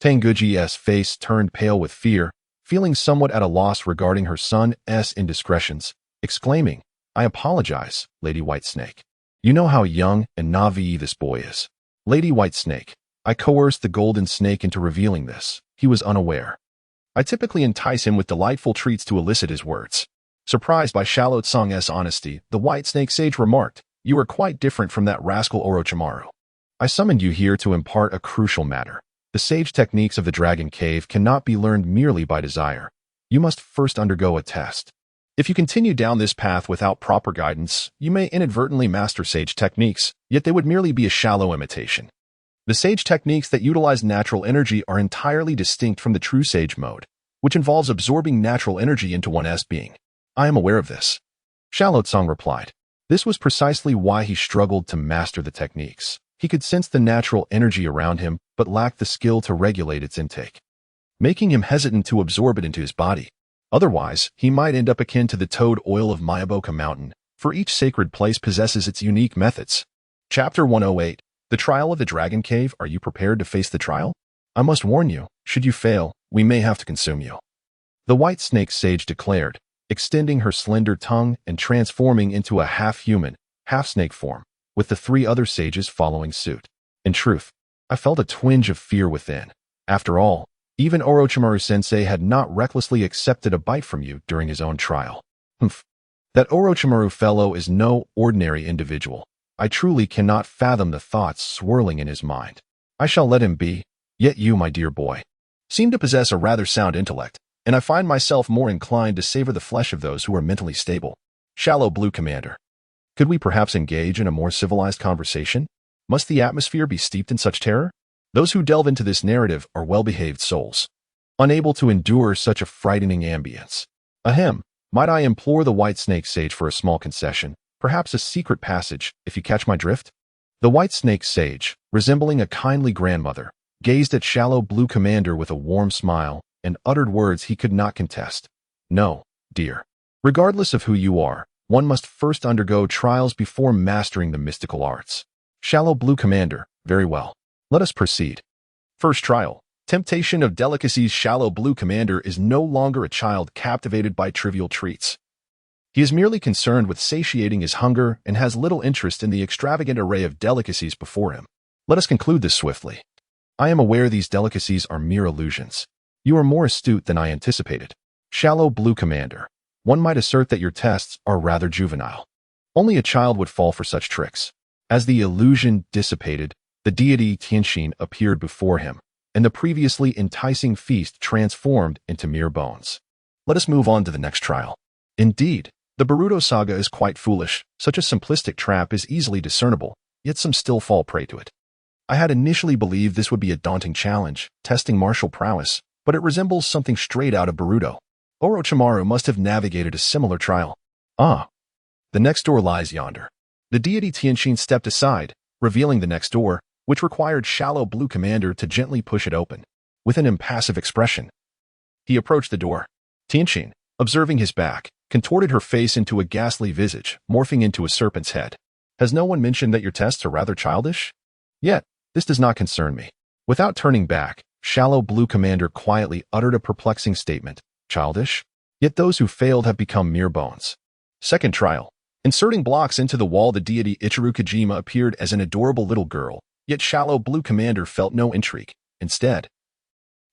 Tenguji's face turned pale with fear, feeling somewhat at a loss regarding her son's indiscretions, exclaiming, I apologize, Lady White Snake. You know how young and naive this boy is. Lady White Snake, I coerced the Golden Snake into revealing this. He was unaware. I typically entice him with delightful treats to elicit his words. Surprised by Shallow Tsong's honesty, the White Snake Sage remarked, You are quite different from that rascal Orochimaru. I summoned you here to impart a crucial matter. The sage techniques of the Dragon Cave cannot be learned merely by desire. You must first undergo a test. If you continue down this path without proper guidance, you may inadvertently master sage techniques, yet they would merely be a shallow imitation. The sage techniques that utilize natural energy are entirely distinct from the true sage mode, which involves absorbing natural energy into one's being. I am aware of this. Shallow Tsong replied. This was precisely why he struggled to master the techniques. He could sense the natural energy around him, but lacked the skill to regulate its intake, making him hesitant to absorb it into his body. Otherwise, he might end up akin to the toad oil of Myaboka Mountain, for each sacred place possesses its unique methods. Chapter 108. The Trial of the Dragon Cave. Are you prepared to face the trial? I must warn you, should you fail, we may have to consume you. The White Snake Sage declared, extending her slender tongue and transforming into a half-human, half-snake form, with the 3 other sages following suit. In truth, I felt a twinge of fear within. After all, even Orochimaru-sensei had not recklessly accepted a bite from you during his own trial. That Orochimaru fellow is no ordinary individual. I truly cannot fathom the thoughts swirling in his mind. I shall let him be, yet you, my dear boy, seem to possess a rather sound intellect, and I find myself more inclined to savor the flesh of those who are mentally stable. Shallow Blue Commander. Could we perhaps engage in a more civilized conversation? Must the atmosphere be steeped in such terror? Those who delve into this narrative are well-behaved souls, unable to endure such a frightening ambience. Ahem, might I implore the White Snake Sage for a small concession, perhaps a secret passage, if you catch my drift? The white snake sage, resembling a kindly grandmother, gazed at Shallow Blue Commander with a warm smile and uttered words he could not contest. No, dear. Regardless of who you are, one must first undergo trials before mastering the mystical arts. Shallow Blue Commander, very well. Let us proceed. First trial. Temptation of delicacies. Shallow Blue Commander is no longer a child captivated by trivial treats. He is merely concerned with satiating his hunger and has little interest in the extravagant array of delicacies before him. Let us conclude this swiftly. I am aware these delicacies are mere illusions. You are more astute than I anticipated. Shallow Blue Commander, one might assert that your tests are rather juvenile. Only a child would fall for such tricks. As the illusion dissipated, the deity Tianxin appeared before him, and the previously enticing feast transformed into mere bones. Let us move on to the next trial. Indeed, the Boruto saga is quite foolish. Such a simplistic trap is easily discernible, yet some still fall prey to it. I had initially believed this would be a daunting challenge, testing martial prowess, but it resembles something straight out of Boruto. Orochimaru must have navigated a similar trial. Ah, the next door lies yonder. The deity Tianxin stepped aside, revealing the next door, which required Shallow Blue Commander to gently push it open. With an impassive expression, he approached the door. Tianxin, observing his back, contorted her face into a ghastly visage, morphing into a serpent's head. Has no one mentioned that your tests are rather childish? Yet, this does not concern me. Without turning back, Shallow Blue Commander quietly uttered a perplexing statement. Childish? Yet those who failed have become mere bones. Second trial. Inserting blocks into the wall, the deity Ichiru Kojima appeared as an adorable little girl, yet Shallow Blue Commander felt no intrigue. Instead,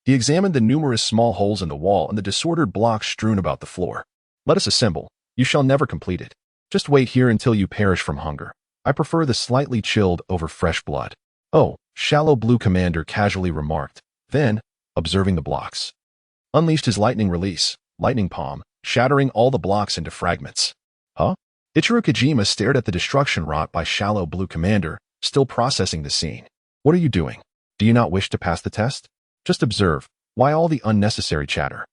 he examined the numerous small holes in the wall and the disordered blocks strewn about the floor. Let us assemble. You shall never complete it. Just wait here until you perish from hunger. I prefer the slightly chilled over fresh blood. Oh, Shallow Blue Commander casually remarked. Then, observing the blocks, unleashed his lightning release, lightning palm, shattering all the blocks into fragments. Huh? Ichiru Kojima stared at the destruction wrought by Shallow Blue Commander, still processing the scene. What are you doing? Do you not wish to pass the test? Just observe. Why all the unnecessary chatter?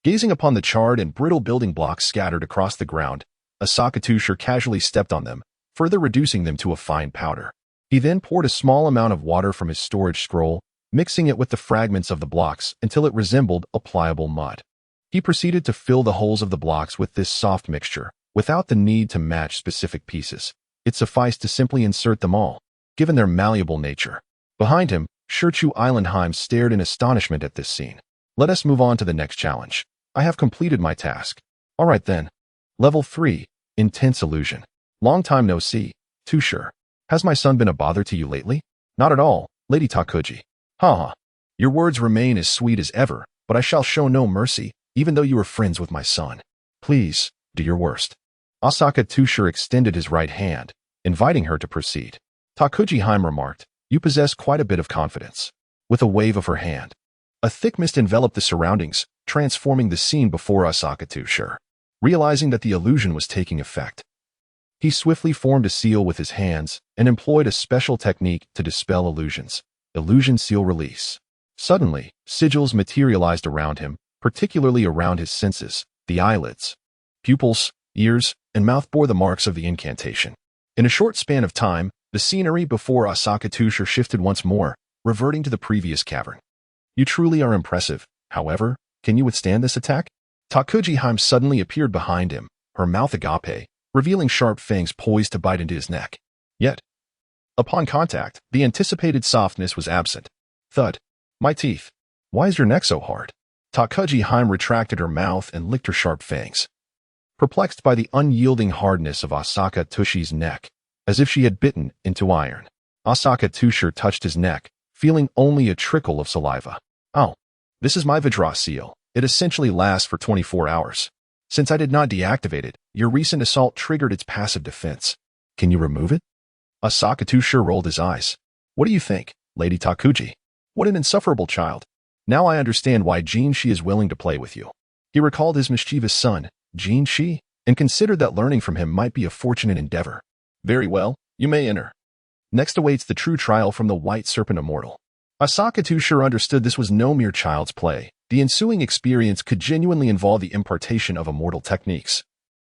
Gazing upon the charred and brittle building blocks scattered across the ground, Asakatsushir casually stepped on them, further reducing them to a fine powder. He then poured a small amount of water from his storage scroll, mixing it with the fragments of the blocks until it resembled a pliable mud. He proceeded to fill the holes of the blocks with this soft mixture, without the need to match specific pieces. It sufficed to simply insert them all, given their malleable nature. Behind him, Shirchu Islandheim stared in astonishment at this scene. Let us move on to the next challenge. I have completed my task. All right then. Level 3, Intense Illusion. Long time no see. Too sure. Has my son been a bother to you lately? Not at all, Lady Takuji. Haha. Your words remain as sweet as ever, but I shall show no mercy, even though you are friends with my son. Please, do your worst. Asakatsushir extended his right hand, inviting her to proceed. Takuji Haim remarked, you possess quite a bit of confidence. With a wave of her hand, a thick mist enveloped the surroundings, transforming the scene before Asakatsushir. Realizing that the illusion was taking effect, he swiftly formed a seal with his hands and employed a special technique to dispel illusions. Illusion seal release. Suddenly, sigils materialized around him, particularly around his senses. The eyelids, pupils, ears, and mouth bore the marks of the incantation. In a short span of time, the scenery before Asakatsushir shifted once more, reverting to the previous cavern. You truly are impressive. However, can you withstand this attack? Takuji Haim suddenly appeared behind him, her mouth agape, revealing sharp fangs poised to bite into his neck. Yet, upon contact, the anticipated softness was absent. Thud. My teeth. Why is your neck so hard? Takuji Haim retracted her mouth and licked her sharp fangs. Perplexed by the unyielding hardness of Asakatsushi's neck, as if she had bitten into iron, Asakatsushir touched his neck, feeling only a trickle of saliva. Oh, this is my Vajra seal. It essentially lasts for 24 hours. Since I did not deactivate it, your recent assault triggered its passive defense. Can you remove it? Asakatsushir rolled his eyes. What do you think, Lady Takuji? What an insufferable child. Now I understand why Jinshi is willing to play with you. He recalled his mischievous son, Jinshi, and considered that learning from him might be a fortunate endeavor. Very well, you may enter. Next awaits the true trial from the White Serpent Immortal. Asakatsushir understood this was no mere child's play. The ensuing experience could genuinely involve the impartation of immortal techniques,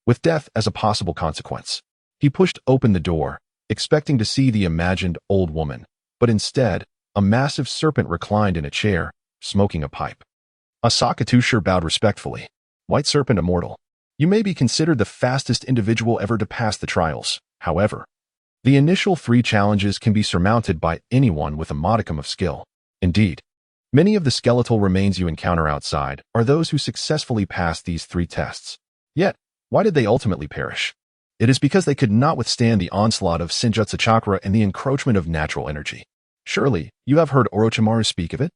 with death as a possible consequence. He pushed open the door, expecting to see the imagined old woman, but instead, a massive serpent reclined in a chair, smoking a pipe. Asakatsuki bowed respectfully. White Serpent Immortal. You may be considered the fastest individual ever to pass the trials. However, the initial 3 challenges can be surmounted by anyone with a modicum of skill. Indeed, many of the skeletal remains you encounter outside are those who successfully passed these 3 tests. Yet, why did they ultimately perish? It is because they could not withstand the onslaught of Senjutsu Chakra and the encroachment of natural energy. Surely, you have heard Orochimaru speak of it?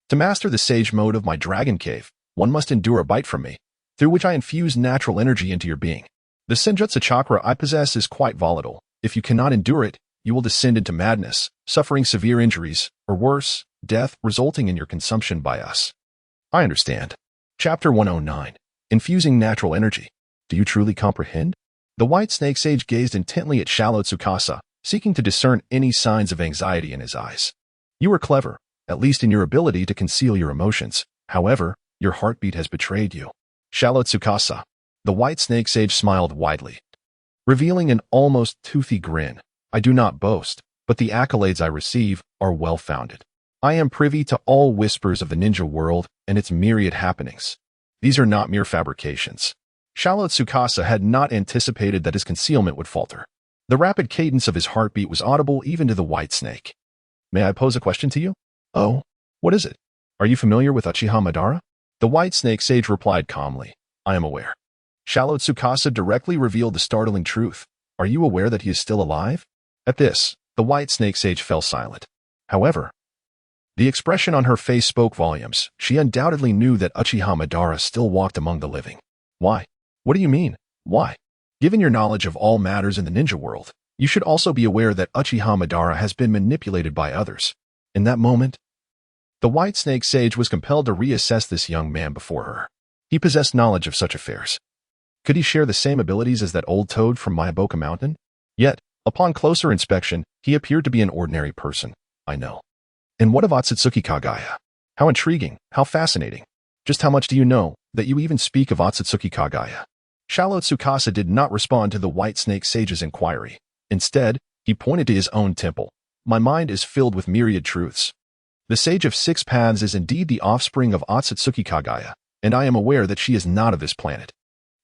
To master the sage mode of my dragon cave, one must endure a bite from me, through which I infuse natural energy into your being. The Senjutsu Chakra I possess is quite volatile. If you cannot endure it, you will descend into madness, suffering severe injuries, or worse, death resulting in your consumption by us. I understand. Chapter 109. Infusing Natural Energy. Do you truly comprehend? The White Snake Sage gazed intently at Shallow Tsukasa, seeking to discern any signs of anxiety in his eyes. You are clever, at least in your ability to conceal your emotions. However, your heartbeat has betrayed you. Shallow Tsukasa. The White Snake Sage smiled widely, revealing an almost toothy grin. I do not boast, but the accolades I receive are well-founded. I am privy to all whispers of the ninja world and its myriad happenings. These are not mere fabrications. Shallow Tsukasa had not anticipated that his concealment would falter. The rapid cadence of his heartbeat was audible even to the White Snake. May I pose a question to you? Oh, what is it? Are you familiar with Uchiha Madara? The White Snake Sage replied calmly. I am aware. Shallow Tsukasa directly revealed the startling truth. Are you aware that he is still alive? At this, the White Snake Sage fell silent. However, the expression on her face spoke volumes. She undoubtedly knew that Uchiha Madara still walked among the living. Why? What do you mean? Why? Given your knowledge of all matters in the ninja world, you should also be aware that Uchiha Madara has been manipulated by others. In that moment, the White Snake Sage was compelled to reassess this young man before her. He possessed knowledge of such affairs. Could he share the same abilities as that old toad from Mayaboka Mountain? Yet, upon closer inspection, he appeared to be an ordinary person. I know. And what of Otsutsuki Kagaya? How intriguing, how fascinating. Just how much do you know, that you even speak of Otsutsuki Kagaya? Shallow Tsukasa did not respond to the White Snake Sage's inquiry. Instead, he pointed to his own temple. My mind is filled with myriad truths. The Sage of Six Paths is indeed the offspring of Otsutsuki Kagaya, and I am aware that she is not of this planet.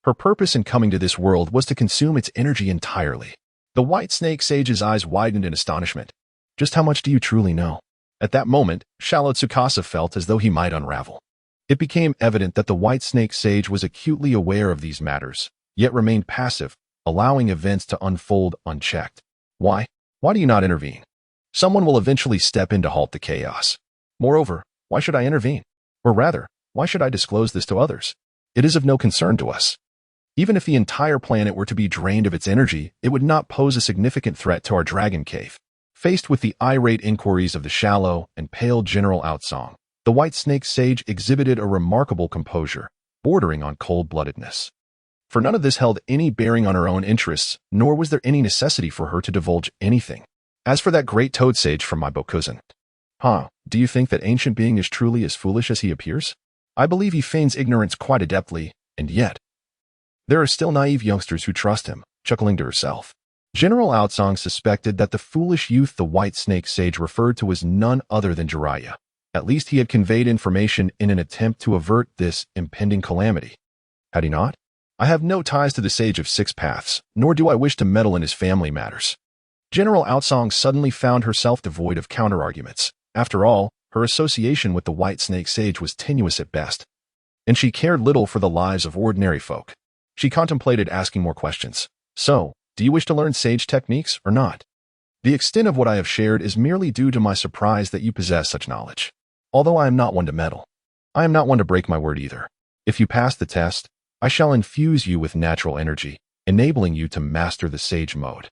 Her purpose in coming to this world was to consume its energy entirely. The White Snake Sage's eyes widened in astonishment. Just how much do you truly know? At that moment, Shallow Tsukasa felt as though he might unravel. It became evident that the White Snake Sage was acutely aware of these matters, yet remained passive, allowing events to unfold unchecked. Why? Why do you not intervene? Someone will eventually step in to halt the chaos. Moreover, why should I intervene? Or rather, why should I disclose this to others? It is of no concern to us. Even if the entire planet were to be drained of its energy, it would not pose a significant threat to our dragon cave. Faced with the irate inquiries of the shallow and pale General Outsong, the White Snake Sage exhibited a remarkable composure, bordering on cold-bloodedness. For none of this held any bearing on her own interests, nor was there any necessity for her to divulge anything. As for that great toad sage from my Bokuzen, do you think that ancient being is truly as foolish as he appears? I believe he feigns ignorance quite adeptly, and yet, there are still naive youngsters who trust him, chuckling to herself. General Outsong suspected that the foolish youth the White Snake Sage referred to was none other than Jiraiya. At least he had conveyed information in an attempt to avert this impending calamity. Had he not? I have no ties to the Sage of Six Paths, nor do I wish to meddle in his family matters. General Outsong suddenly found herself devoid of counter-arguments. After all, her association with the White Snake Sage was tenuous at best, and she cared little for the lives of ordinary folk. She contemplated asking more questions. So, do you wish to learn sage techniques or not? The extent of what I have shared is merely due to my surprise that you possess such knowledge. Although I am not one to meddle, I am not one to break my word either. If you pass the test, I shall infuse you with natural energy, enabling you to master the sage mode.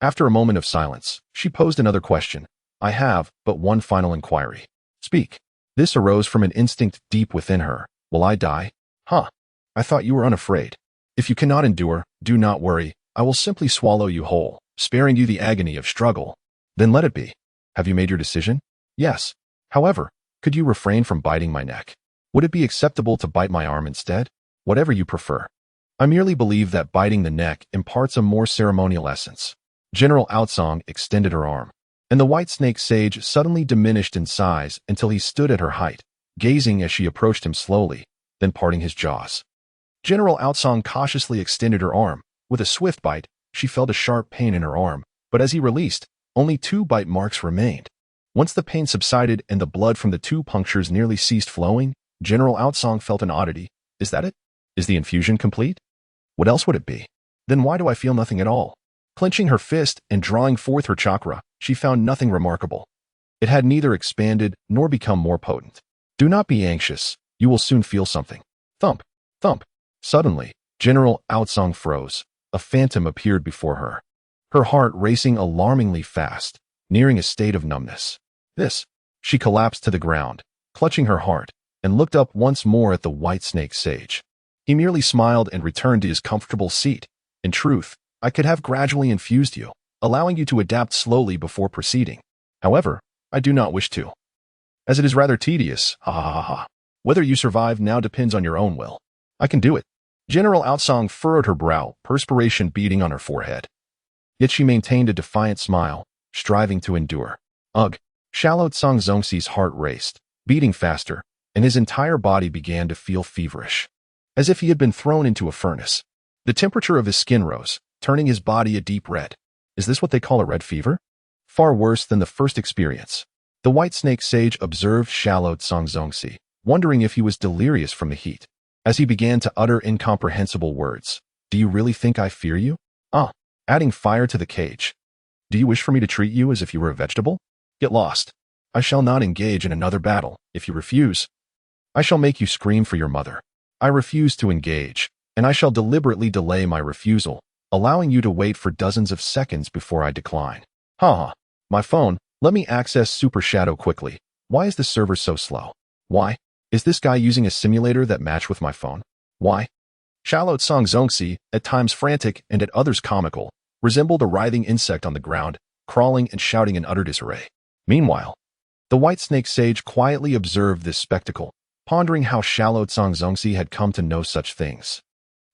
After a moment of silence, she posed another question. I have but one final inquiry. Speak. This arose from an instinct deep within her. Will I die? I thought you were unafraid. If you cannot endure, do not worry. I will simply swallow you whole, sparing you the agony of struggle. Then let it be. Have you made your decision? Yes. However, could you refrain from biting my neck? Would it be acceptable to bite my arm instead? Whatever you prefer. I merely believe that biting the neck imparts a more ceremonial essence. General Outsong extended her arm, and the white snake sage suddenly diminished in size until he stood at her height, gazing as she approached him slowly, then parting his jaws. General Outsong cautiously extended her arm. With a swift bite, she felt a sharp pain in her arm, but as he released, only 2 bite marks remained. Once the pain subsided and the blood from the 2 punctures nearly ceased flowing, General Outsong felt an oddity. Is that it? Is the infusion complete? What else would it be? Then why do I feel nothing at all? Clenching her fist and drawing forth her chakra, she found nothing remarkable. It had neither expanded nor become more potent. Do not be anxious. You will soon feel something. Thump, thump. Suddenly, General Outsong froze. A phantom appeared before her. Her heart racing alarmingly fast, nearing a state of numbness. She collapsed to the ground, clutching her heart, and looked up once more at the white snake sage. He merely smiled and returned to his comfortable seat. In truth, I could have gradually infused you, allowing you to adapt slowly before proceeding. However, I do not wish to, as it is rather tedious. Ha ha ha ha. Whether you survive now depends on your own will. I can do it. General Outsong furrowed her brow, perspiration beading on her forehead. Yet she maintained a defiant smile, striving to endure. Ugh! Shallow Tsang Zongxi's heart raced, beating faster, and his entire body began to feel feverish, as if he had been thrown into a furnace. The temperature of his skin rose, turning his body a deep red. Is this what they call a red fever? Far worse than the first experience. The white snake sage observed Shallow Tsang Zongxi, wondering if he was delirious from the heat. As he began to utter incomprehensible words. Do you really think I fear you? Adding fire to the cage. Do you wish for me to treat you as if you were a vegetable? Get lost. I shall not engage in another battle. If you refuse, I shall make you scream for your mother. I refuse to engage, and I shall deliberately delay my refusal, allowing you to wait for dozens of seconds before I decline. My phone, let me access Super Shadow quickly. Why is the server so slow? Why? Is this guy using a simulator that matched with my phone? Why? Shallow Tsang Zongxi, at times frantic and at others comical, resembled a writhing insect on the ground, crawling and shouting in utter disarray. Meanwhile, the white snake sage quietly observed this spectacle, pondering how Shallow Tsang Zongxi had come to know such things.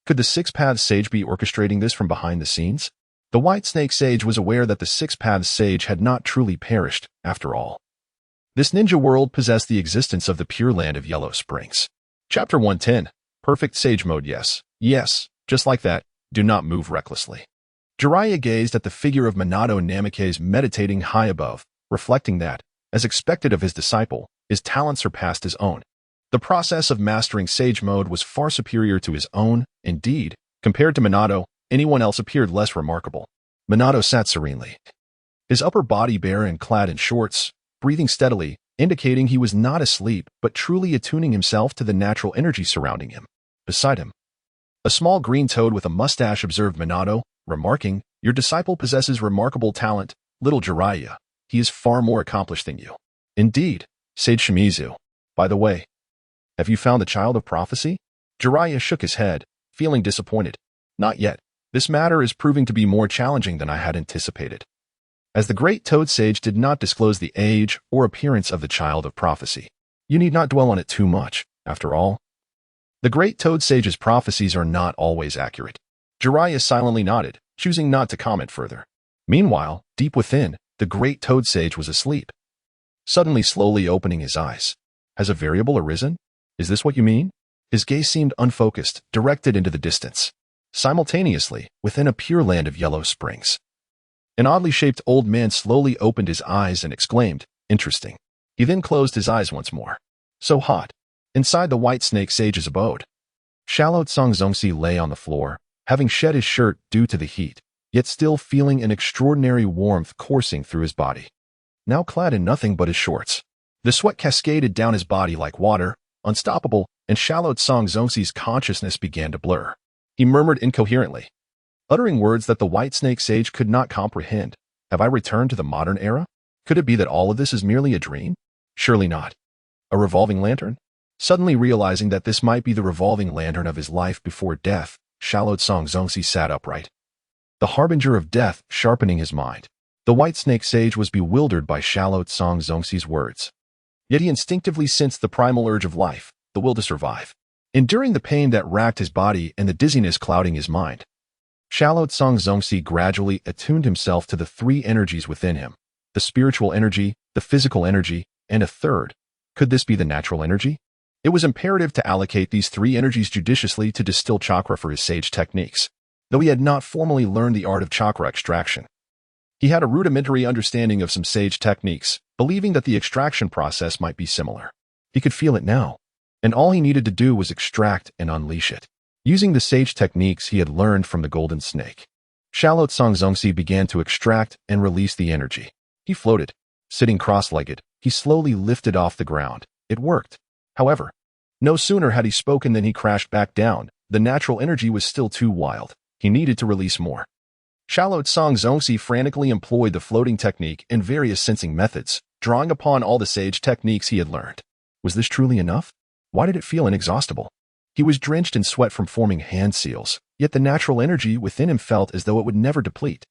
Could the Six Paths Sage be orchestrating this from behind the scenes? The white snake sage was aware that the Six Paths Sage had not truly perished, after all. This ninja world possessed the existence of the Pure Land of Yellow Springs. Chapter 110. Perfect Sage Mode. Yes, just like that. Do not move recklessly. Jiraiya gazed at the figure of Minato Namikaze meditating high above, reflecting that, as expected of his disciple, his talent surpassed his own. The process of mastering Sage Mode was far superior to his own. Indeed, compared to Minato, anyone else appeared less remarkable. Minato sat serenely, his upper body bare and clad in shorts, breathing steadily, indicating he was not asleep but truly attuning himself to the natural energy surrounding him. Beside him, a small green toad with a mustache observed Minato, remarking, "Your disciple possesses remarkable talent, little Jiraiya. He is far more accomplished than you." Indeed, Sage Shimizu. By the way, have you found the child of prophecy? Jiraiya shook his head, feeling disappointed. Not yet. This matter is proving to be more challenging than I had anticipated. As the great toad sage did not disclose the age or appearance of the child of prophecy, you need not dwell on it too much. After all, the great toad sage's prophecies are not always accurate. Jiraiya silently nodded, choosing not to comment further. Meanwhile, deep within, the great toad sage was asleep, suddenly slowly opening his eyes. Has a variable arisen? Is this what you mean? His gaze seemed unfocused, directed into the distance. Simultaneously, within a Pure Land of Yellow Springs, an oddly shaped old man slowly opened his eyes and exclaimed, "Interesting." He then closed his eyes once more. So hot. Inside the white snake sage's abode, Shallow Tsang Zongxi lay on the floor, having shed his shirt due to the heat, yet still feeling an extraordinary warmth coursing through his body. Now clad in nothing but his shorts, the sweat cascaded down his body like water, unstoppable, and Shallow Tsang Zongxi's consciousness began to blur. He murmured incoherently, uttering words that the white snake sage could not comprehend. Have I returned to the modern era? Could it be that all of this is merely a dream? Surely not. A revolving lantern? Suddenly realizing that this might be the revolving lantern of his life before death, Shallow Tsang Zongxi sat upright, the harbinger of death sharpening his mind. The white snake sage was bewildered by Shallow Tsang Zongxi's words. Yet he instinctively sensed the primal urge of life, the will to survive. Enduring the pain that racked his body and the dizziness clouding his mind, Shallow Tsang Zongxi gradually attuned himself to the three energies within him, the spiritual energy, the physical energy, and a third. Could this be the natural energy? It was imperative to allocate these three energies judiciously to distill chakra for his sage techniques, though he had not formally learned the art of chakra extraction. He had a rudimentary understanding of some sage techniques, believing that the extraction process might be similar. He could feel it now, and all he needed to do was extract and unleash it. Using the sage techniques he had learned from the golden snake, Shallow Tsang Zongxi began to extract and release the energy. He floated. Sitting cross-legged, he slowly lifted off the ground. It worked. However, no sooner had he spoken than he crashed back down. The natural energy was still too wild. He needed to release more. Shallow Tsang Zongxi frantically employed the floating technique and various sensing methods, drawing upon all the sage techniques he had learned. Was this truly enough? Why did it feel inexhaustible? He was drenched in sweat from forming hand seals, yet the natural energy within him felt as though it would never deplete.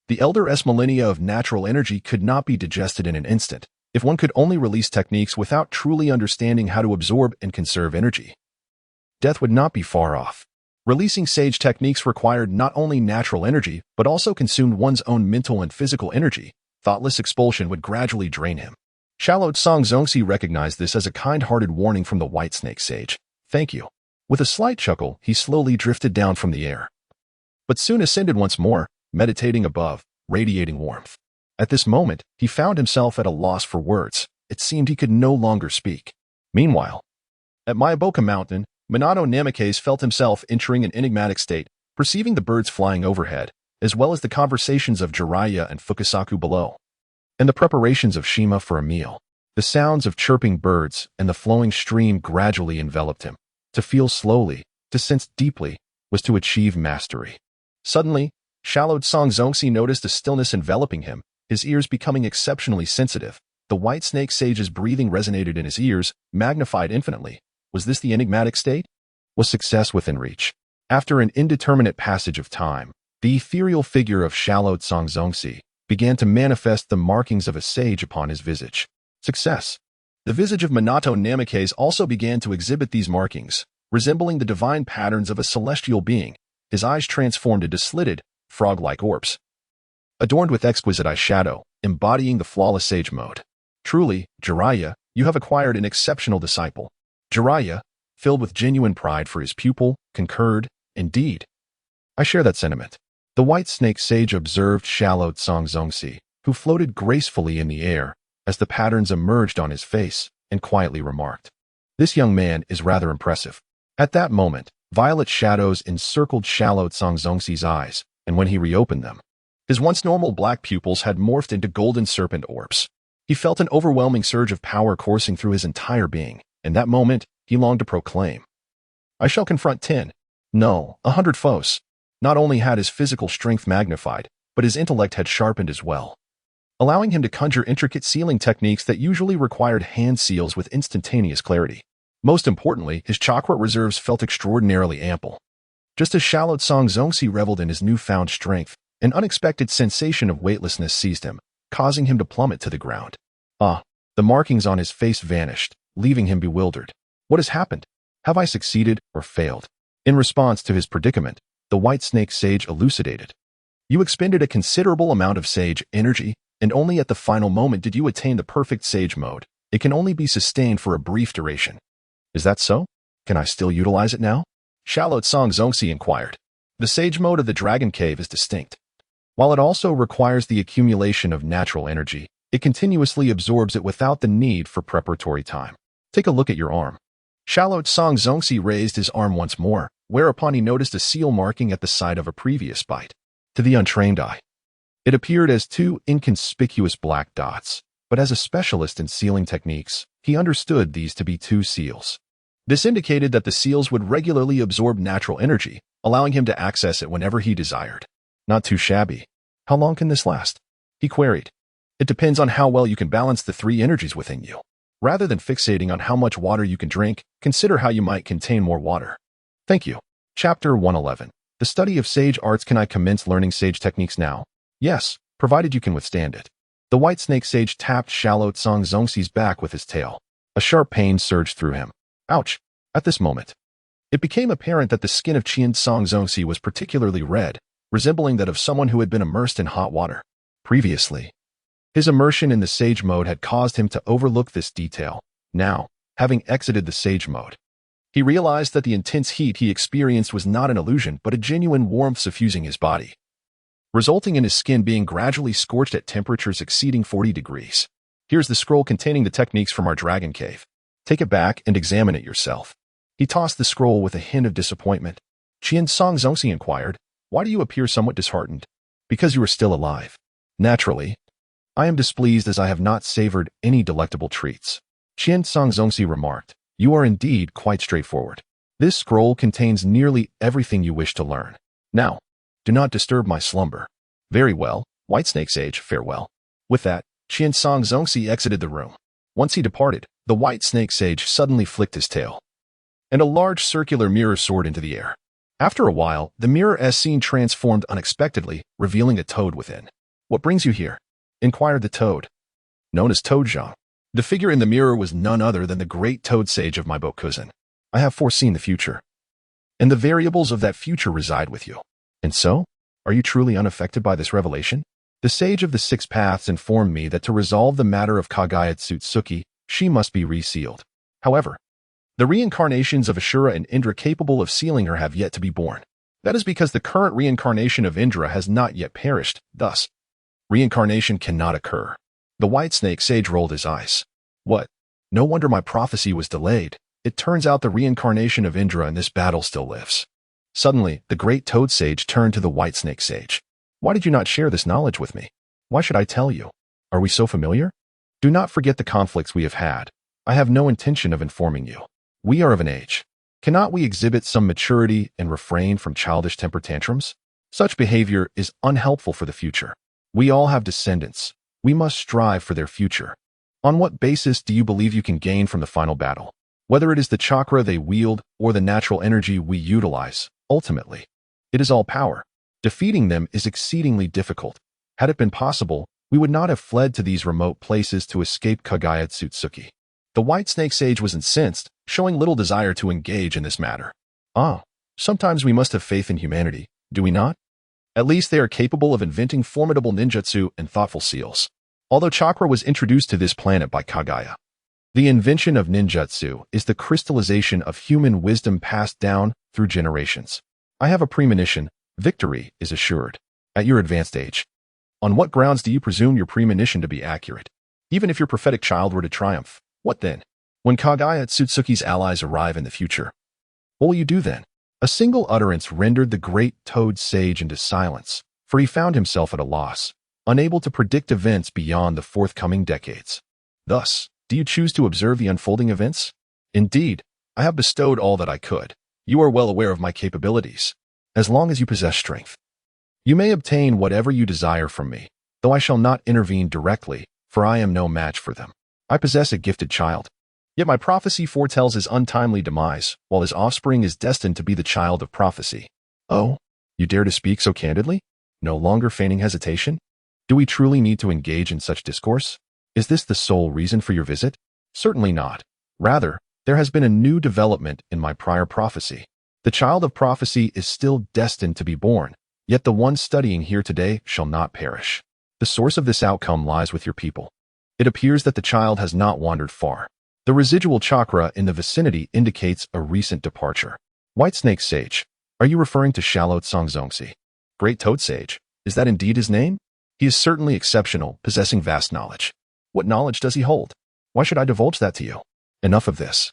The elder millennia of natural energy could not be digested in an instant, if one could only release techniques without truly understanding how to absorb and conserve energy. Death would not be far off. Releasing sage techniques required not only natural energy, but also consumed one's own mental and physical energy. Thoughtless expulsion would gradually drain him. Shallow Tsang Zongxi recognized this as a kind-hearted warning from the White Snake Sage. Thank you. With a slight chuckle, he slowly drifted down from the air, but soon ascended once more, meditating above, radiating warmth. At this moment, he found himself at a loss for words. It seemed he could no longer speak. Meanwhile, at Myaboka Mountain, Minato Namikaze felt himself entering an enigmatic state, perceiving the birds flying overhead, as well as the conversations of Jiraiya and Fukasaku below, and the preparations of Shima for a meal. The sounds of chirping birds and the flowing stream gradually enveloped him. To feel slowly, to sense deeply, was to achieve mastery. Suddenly, Shallow Tsang Zongxi noticed a stillness enveloping him, his ears becoming exceptionally sensitive. The White Snake Sage's breathing resonated in his ears, magnified infinitely. Was this the enigmatic state? Was success within reach? After an indeterminate passage of time, the ethereal figure of Shallow Tsang Zongxi began to manifest the markings of a sage upon his visage. Success. The visage of Minato Namikaze also began to exhibit these markings, resembling the divine patterns of a celestial being. His eyes transformed into slitted, frog-like orbs, adorned with exquisite eyeshadow, embodying the flawless sage mode. Truly, Jiraiya, you have acquired an exceptional disciple. Jiraiya, filled with genuine pride for his pupil, concurred, indeed. I share that sentiment. The White Snake Sage observed Shallow Tsang Zongxi, who floated gracefully in the air, as the patterns emerged on his face, and quietly remarked, "This young man is rather impressive." At that moment, violet shadows encircled Shallow Tsang Zongxi's eyes, and when he reopened them, his once normal black pupils had morphed into golden serpent orbs. He felt an overwhelming surge of power coursing through his entire being. In that moment, he longed to proclaim, "I shall confront 10, no, 100 foes." Not only had his physical strength magnified, but his intellect had sharpened as well, allowing him to conjure intricate sealing techniques that usually required hand seals with instantaneous clarity. Most importantly, his chakra reserves felt extraordinarily ample. Just as Shallow Tsang Zongxi reveled in his newfound strength, an unexpected sensation of weightlessness seized him, causing him to plummet to the ground. The markings on his face vanished, leaving him bewildered. What has happened? Have I succeeded or failed? In response to his predicament, the White Snake Sage elucidated. You expended a considerable amount of sage energy, and only at the final moment did you attain the perfect sage mode. It can only be sustained for a brief duration. Is that so? Can I still utilize it now? Shallow Tsang Zongxi inquired. The sage mode of the Dragon Cave is distinct. While it also requires the accumulation of natural energy, it continuously absorbs it without the need for preparatory time. Take a look at your arm. Shallow Tsang Zongxi raised his arm once more, whereupon he noticed a seal marking at the side of a previous bite. To the untrained eye, it appeared as two inconspicuous black dots, but as a specialist in sealing techniques, he understood these to be two seals. This indicated that the seals would regularly absorb natural energy, allowing him to access it whenever he desired. Not too shabby. How long can this last? He queried. It depends on how well you can balance the three energies within you. Rather than fixating on how much water you can drink, consider how you might contain more water. Thank you. Chapter 111. The study of sage arts. Can I commence learning sage techniques now? Yes, provided you can withstand it. The White Snake Sage tapped Shallow Tsang Zongxi's back with his tail. A sharp pain surged through him. Ouch! At this moment, it became apparent that the skin of Tsang Zongxi was particularly red, resembling that of someone who had been immersed in hot water. Previously, his immersion in the Sage mode had caused him to overlook this detail. Now, having exited the Sage mode, he realized that the intense heat he experienced was not an illusion but a genuine warmth suffusing his body, resulting in his skin being gradually scorched at temperatures exceeding 40 degrees. Here's the scroll containing the techniques from our dragon cave. Take it back and examine it yourself. He tossed the scroll with a hint of disappointment. Qian Songzongxi inquired, "Why do you appear somewhat disheartened?" "Because you are still alive." "Naturally. I am displeased as I have not savored any delectable treats." Qian Songzongxi remarked, "You are indeed quite straightforward. This scroll contains nearly everything you wish to learn. Now, do not disturb my slumber." "Very well, Whitesnake Sage, farewell." With that, Qian Songzongxi exited the room. Once he departed, the Whitesnake Sage suddenly flicked his tail, and a large circular mirror soared into the air. After a while, the mirror as seen transformed unexpectedly, revealing a toad within. "What brings you here?" inquired the toad. Known as Toad Zhang, the figure in the mirror was none other than the great Toad Sage of my Bokuzen. "I have foreseen the future, and the variables of that future reside with you. And so, are you truly unaffected by this revelation?" The Sage of the Six Paths informed me that to resolve the matter of Kagaya Tsutsuki, she must be resealed. However, the reincarnations of Ashura and Indra capable of sealing her have yet to be born. That is because the current reincarnation of Indra has not yet perished, thus, reincarnation cannot occur. The Whitesnake Sage rolled his eyes. "What? No wonder my prophecy was delayed. It turns out the reincarnation of Indra in this battle still lives." Suddenly, the great Toad Sage turned to the Whitesnake Sage. "Why did you not share this knowledge with me? Why should I tell you? Are we so familiar? Do not forget the conflicts we have had. I have no intention of informing you. We are of an age. Cannot we exhibit some maturity and refrain from childish temper tantrums? Such behavior is unhelpful for the future. We all have descendants. We must strive for their future. On what basis do you believe you can gain from the final battle? Whether it is the chakra they wield or the natural energy we utilize, ultimately, it is all power. Defeating them is exceedingly difficult. Had it been possible, we would not have fled to these remote places to escape Kagaya Tsutsuki." The Whitesnake Sage was incensed, showing little desire to engage in this matter. "Ah, sometimes we must have faith in humanity, do we not? At least they are capable of inventing formidable ninjutsu and thoughtful seals." Although chakra was introduced to this planet by Kagaya, the invention of ninjutsu is the crystallization of human wisdom passed down through generations. "I have a premonition. Victory is assured. At your advanced age. On what grounds do you presume your premonition to be accurate? Even if your prophetic child were to triumph, what then? When Kagaya Tsutsuki's allies arrive in the future, what will you do then?" A single utterance rendered the great Toad Sage into silence, for he found himself at a loss, unable to predict events beyond the forthcoming decades. "Thus, do you choose to observe the unfolding events?" "Indeed, I have bestowed all that I could. You are well aware of my capabilities. As long as you possess strength, you may obtain whatever you desire from me, though I shall not intervene directly, for I am no match for them. I possess a gifted child. Yet my prophecy foretells his untimely demise, while his offspring is destined to be the child of prophecy." "Oh, you dare to speak so candidly? No longer feigning hesitation? Do we truly need to engage in such discourse? Is this the sole reason for your visit?" "Certainly not. Rather, there has been a new development in my prior prophecy. The child of prophecy is still destined to be born, yet the one studying here today shall not perish. The source of this outcome lies with your people. It appears that the child has not wandered far. The residual chakra in the vicinity indicates a recent departure." "Whitesnake Sage, are you referring to Shallow Songzongxi? Great Toad Sage, is that indeed his name? He is certainly exceptional, possessing vast knowledge. What knowledge does he hold? Why should I divulge that to you? Enough of this.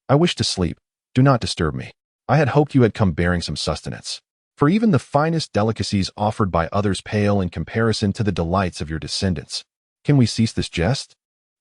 I wish to sleep. Do not disturb me. I had hoped you had come bearing some sustenance, for even the finest delicacies offered by others pale in comparison to the delights of your descendants. Can we cease this jest?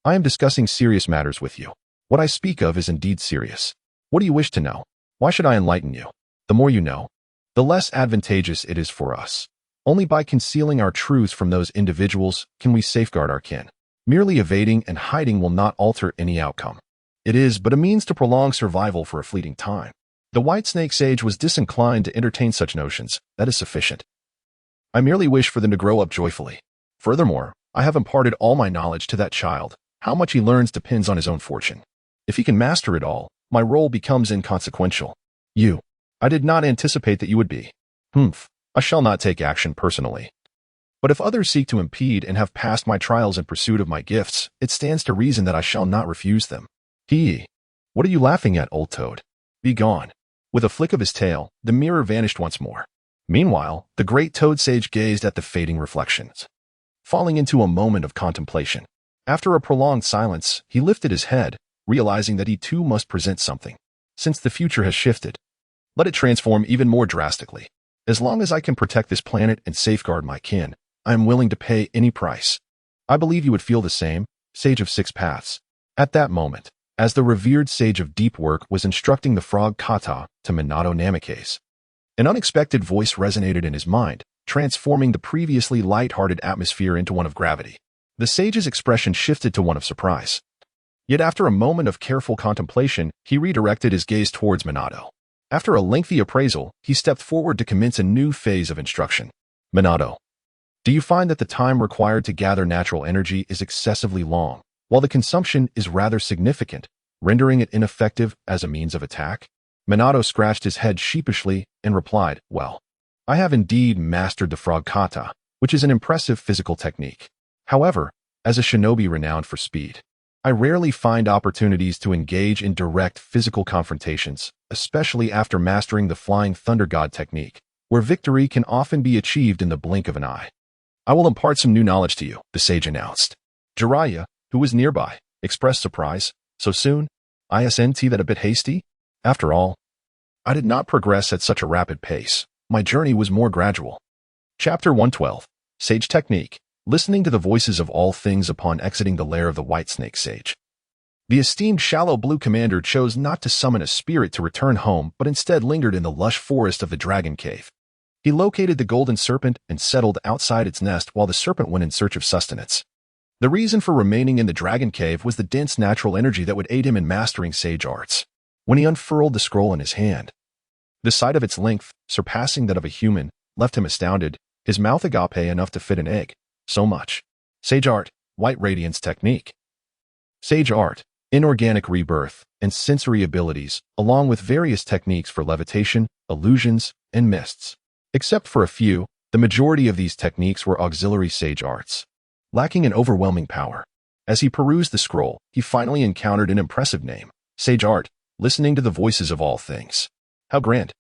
I am discussing serious matters with you. What I speak of is indeed serious. What do you wish to know? Why should I enlighten you? The more you know, the less advantageous it is for us. Only by concealing our truths from those individuals can we safeguard our kin. Merely evading and hiding will not alter any outcome. It is but a means to prolong survival for a fleeting time." The Whitesnake Sage was disinclined to entertain such notions. "That is sufficient. I merely wish for them to grow up joyfully. Furthermore, I have imparted all my knowledge to that child. How much he learns depends on his own fortune. If he can master it all, my role becomes inconsequential." "I did not anticipate that you would be." "Humph. I shall not take action personally. But if others seek to impede and have passed my trials in pursuit of my gifts, it stands to reason that I shall not refuse them. What are you laughing at, old toad? Be gone. With a flick of his tail, the mirror vanished once more. Meanwhile, the great toad sage gazed at the fading reflections, falling into a moment of contemplation. After a prolonged silence, he lifted his head, realizing that he too must present something. Since the future has shifted, let it transform even more drastically. As long as I can protect this planet and safeguard my kin, I am willing to pay any price. I believe you would feel the same, Sage of Six Paths. At that moment, as the revered Sage of Deep Work was instructing the frog kata to Minato Namikaze, an unexpected voice resonated in his mind, transforming the previously light-hearted atmosphere into one of gravity. The sage's expression shifted to one of surprise. Yet after a moment of careful contemplation, he redirected his gaze towards Minato. After a lengthy appraisal, he stepped forward to commence a new phase of instruction. Minato, do you find that the time required to gather natural energy is excessively long, while the consumption is rather significant, rendering it ineffective as a means of attack? Minato scratched his head sheepishly and replied, well, I have indeed mastered the frog kata, which is an impressive physical technique. However, as a shinobi renowned for speed, I rarely find opportunities to engage in direct physical confrontations, especially after mastering the Flying Thunder God technique, where victory can often be achieved in the blink of an eye. I will impart some new knowledge to you, the sage announced. Jiraiya, who was nearby, expressed surprise. So soon? Isn't that a bit hasty? After all, I did not progress at such a rapid pace. My journey was more gradual. Chapter 112. Sage Technique. Listening to the voices of all things upon exiting the lair of the White Snake Sage. The esteemed Shallow Blue Commander chose not to summon a spirit to return home, but instead lingered in the lush forest of the Dragon Cave. He located the Golden Serpent and settled outside its nest while the serpent went in search of sustenance. The reason for remaining in the Dragon Cave was the dense natural energy that would aid him in mastering sage arts. When he unfurled the scroll in his hand, the sight of its length, surpassing that of a human, left him astounded, his mouth agape enough to fit an egg. So much. Sage Art, White Radiance Technique. Sage Art, inorganic rebirth, and sensory abilities, along with various techniques for levitation, illusions, and mists. Except for a few, the majority of these techniques were auxiliary sage arts, lacking in overwhelming power. As he perused the scroll, he finally encountered an impressive name, Sage Art, listening to the voices of all things. How grand.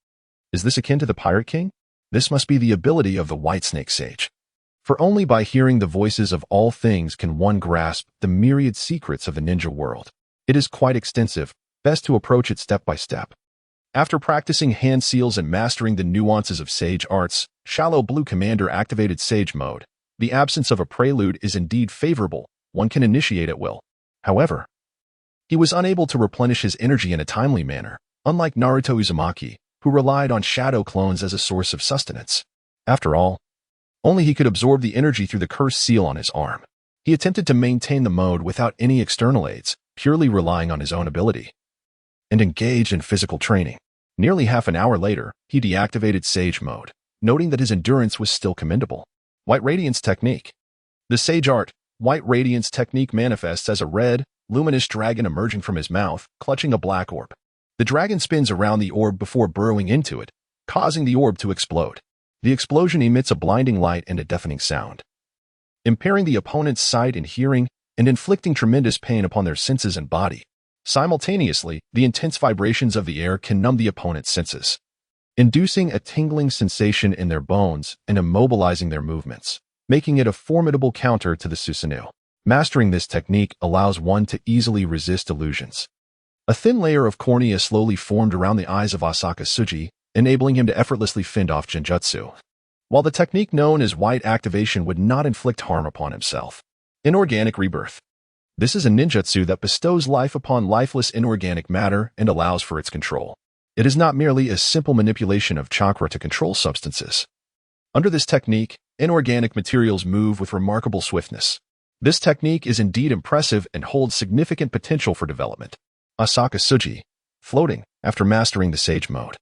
Is this akin to the Pirate King? This must be the ability of the White Snake Sage. For only by hearing the voices of all things can one grasp the myriad secrets of the ninja world. It is quite extensive, best to approach it step by step. After practicing hand seals and mastering the nuances of sage arts, Shallow Blue Commander activated Sage Mode. The absence of a prelude is indeed favorable, one can initiate at will. However, he was unable to replenish his energy in a timely manner, unlike Naruto Uzumaki, who relied on shadow clones as a source of sustenance. After all, only he could absorb the energy through the cursed seal on his arm. He attempted to maintain the mode without any external aids, purely relying on his own ability, and engaged in physical training. Nearly half an hour later, he deactivated Sage Mode, noting that his endurance was still commendable. White Radiance Technique. The Sage Art, White Radiance Technique manifests as a red, luminous dragon emerging from his mouth, clutching a black orb. The dragon spins around the orb before burrowing into it, causing the orb to explode. The explosion emits a blinding light and a deafening sound, impairing the opponent's sight and hearing and inflicting tremendous pain upon their senses and body. Simultaneously, the intense vibrations of the air can numb the opponent's senses, inducing a tingling sensation in their bones and immobilizing their movements, making it a formidable counter to the Susanoo. Mastering this technique allows one to easily resist illusions. A thin layer of cornea slowly formed around the eyes of Asaka Tsuji, enabling him to effortlessly fend off genjutsu, while the technique known as white activation would not inflict harm upon himself. Inorganic rebirth. This is a ninjutsu that bestows life upon lifeless inorganic matter and allows for its control. It is not merely a simple manipulation of chakra to control substances. Under this technique, inorganic materials move with remarkable swiftness. This technique is indeed impressive and holds significant potential for development. Asaka Tsuji. Floating, after mastering the Sage Mode.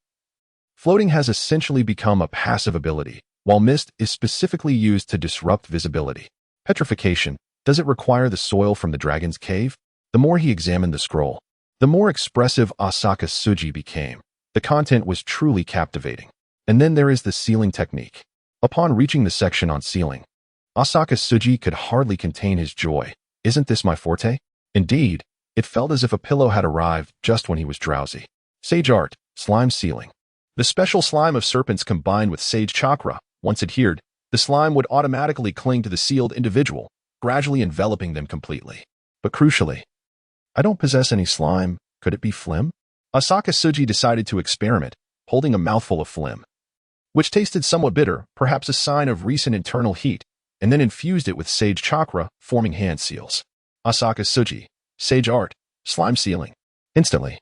Floating has essentially become a passive ability, while mist is specifically used to disrupt visibility. Petrification. Does it require the soil from the dragon's cave? The more he examined the scroll, the more expressive Asaka Tsuji became. The content was truly captivating. And then there is the sealing technique. Upon reaching the section on sealing, Asaka Tsuji could hardly contain his joy. Isn't this my forte? Indeed, it felt as if a pillow had arrived just when he was drowsy. Sage Art, Slime Sealing. The special slime of serpents combined with Sage Chakra, once adhered, the slime would automatically cling to the sealed individual, gradually enveloping them completely. But crucially, I don't possess any slime. Could it be phlegm? Asaka Tsuji decided to experiment, holding a mouthful of phlegm, which tasted somewhat bitter, perhaps a sign of recent internal heat, and then infused it with Sage Chakra, forming hand seals. Asaka Tsuji, Sage Art, Slime Sealing. Instantly,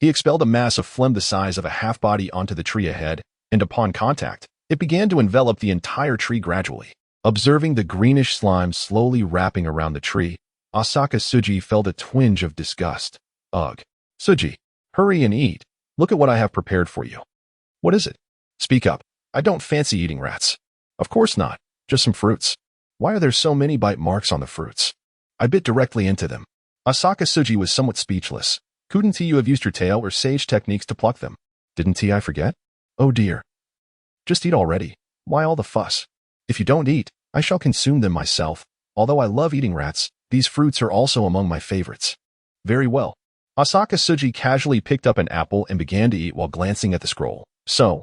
he expelled a mass of phlegm the size of a half-body onto the tree ahead, and upon contact, it began to envelop the entire tree gradually. Observing the greenish slime slowly wrapping around the tree, Asaka Tsuji felt a twinge of disgust. Ugh. Tsuji, hurry and eat. Look at what I have prepared for you. What is it? Speak up. I don't fancy eating rats. Of course not. Just some fruits. Why are there so many bite marks on the fruits? I bit directly into them. Asaka Tsuji was somewhat speechless. Couldn't you have used your tail or sage techniques to pluck them? Didn't I forget? Oh dear. Just eat already. Why all the fuss? If you don't eat, I shall consume them myself. Although I love eating rats, these fruits are also among my favorites. Very well. Asaka Tsuji casually picked up an apple and began to eat while glancing at the scroll. So,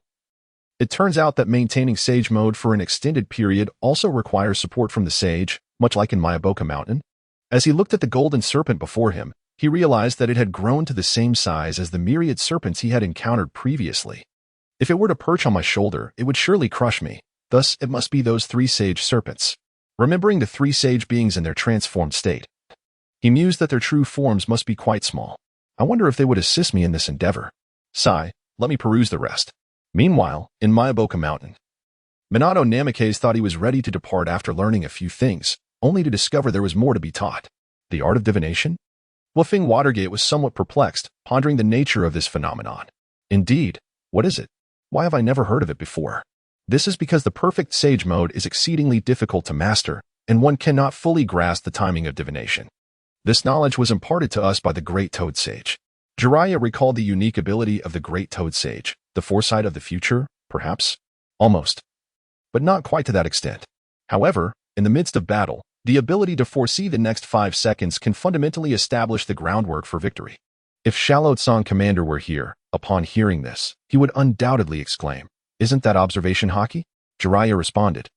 it turns out that maintaining Sage Mode for an extended period also requires support from the Sage, much like in Mayaboka Mountain. As he looked at the golden serpent before him, he realized that it had grown to the same size as the myriad serpents he had encountered previously. If it were to perch on my shoulder, it would surely crush me. Thus, it must be those 3 Sage serpents. Remembering the 3 Sage beings in their transformed state, he mused that their true forms must be quite small. I wonder if they would assist me in this endeavor. Sigh, let me peruse the rest. Meanwhile, in Mayaboka Mountain, Minato Namikaze thought he was ready to depart after learning a few things, only to discover there was more to be taught. The art of divination? Wolfing Watergate was somewhat perplexed, pondering the nature of this phenomenon. Indeed, what is it? Why have I never heard of it before? This is because the perfect Sage Mode is exceedingly difficult to master, and one cannot fully grasp the timing of divination. This knowledge was imparted to us by the Great Toad Sage. Jiraiya recalled the unique ability of the Great Toad Sage, the foresight of the future, perhaps? Almost. But not quite to that extent. However, in the midst of battle, the ability to foresee the next 5 seconds can fundamentally establish the groundwork for victory. If Shallot-san Commander were here, upon hearing this, he would undoubtedly exclaim, "Isn't that observation hockey?" Jiraiya responded,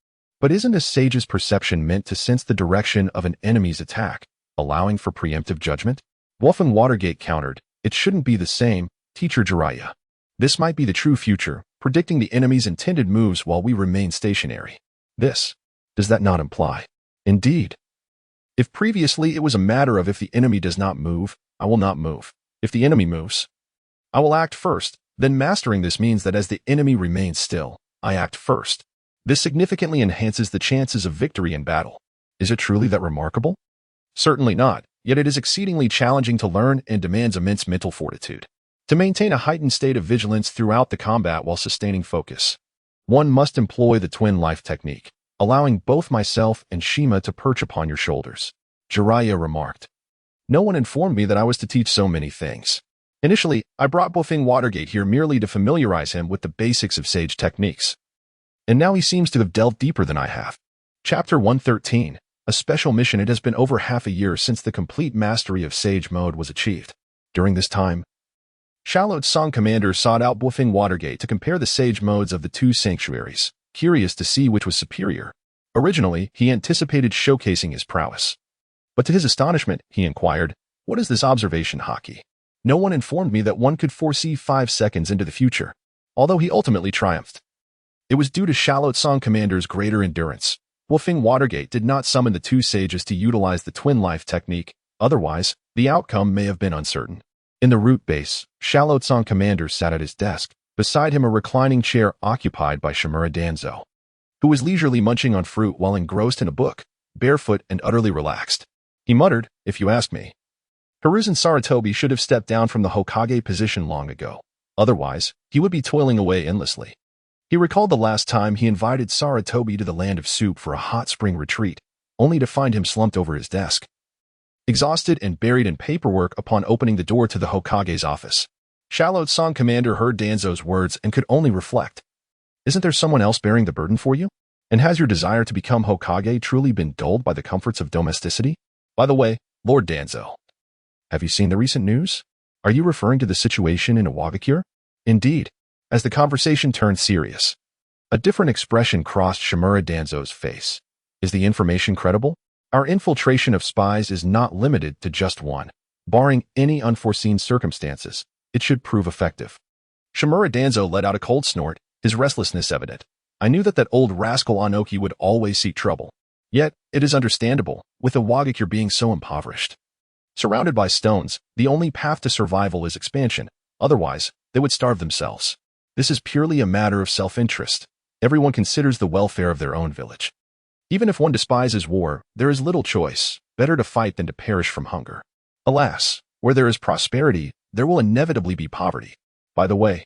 "But isn't a sage's perception meant to sense the direction of an enemy's attack, allowing for preemptive judgment?" Wolfen Watergate countered, "It shouldn't be the same, Teacher Jiraiya. This might be the true future, predicting the enemy's intended moves while we remain stationary. Does that not imply? Indeed. If previously it was a matter of if the enemy does not move, I will not move. If the enemy moves, I will act first. Then mastering this means that as the enemy remains still, I act first. This significantly enhances the chances of victory in battle. Is it truly that remarkable? Certainly not, yet it is exceedingly challenging to learn and demands immense mental fortitude. To maintain a heightened state of vigilance throughout the combat while sustaining focus, one must employ the twin life technique, allowing both myself and Shima to perch upon your shoulders. Jiraiya remarked. No one informed me that I was to teach so many things. Initially, I brought Wolfing Watergate here merely to familiarize him with the basics of sage techniques. And now he seems to have delved deeper than I have. Chapter 113, a special mission. It has been over half a year since the complete mastery of Sage Mode was achieved. During this time, Shallot-san Commander sought out Wolfing Watergate to compare the Sage Modes of the 2 sanctuaries, curious to see which was superior. Originally, he anticipated showcasing his prowess. But to his astonishment, he inquired, "What is this observation hockey?" No one informed me that one could foresee 5 seconds into the future, although he ultimately triumphed. It was due to Shallot-san Commander's greater endurance. Wolfing Watergate did not summon the 2 sages to utilize the twin life technique, otherwise, the outcome may have been uncertain. In the root base, Shallot-san Commander sat at his desk, beside him a reclining chair occupied by Shimura Danzo, who was leisurely munching on fruit while engrossed in a book, barefoot and utterly relaxed. He muttered, "If you ask me, Hiruzen Sarutobi should have stepped down from the Hokage position long ago. Otherwise, he would be toiling away endlessly." He recalled the last time he invited Sarutobi to the land of soup for a hot spring retreat, only to find him slumped over his desk, exhausted and buried in paperwork upon opening the door to the Hokage's office. Shallot-san Commander heard Danzo's words and could only reflect, Isn't there someone else bearing the burden for you? And has your desire to become Hokage truly been dulled by the comforts of domesticity? By the way, Lord Danzo, have you seen the recent news? Are you referring to the situation in Iwagakure? Indeed. As the conversation turned serious, a different expression crossed Shimura Danzo's face. Is the information credible? Our infiltration of spies is not limited to just one. Barring any unforeseen circumstances, it should prove effective. Shimura Danzo let out a cold snort, his restlessness evident. I knew that old rascal Anoki would always seek trouble. Yet, it is understandable, with Iwagakure being so impoverished. Surrounded by stones, the only path to survival is expansion. Otherwise, they would starve themselves. This is purely a matter of self-interest. Everyone considers the welfare of their own village. Even if one despises war, there is little choice. Better to fight than to perish from hunger. Alas, where there is prosperity, there will inevitably be poverty. By the way,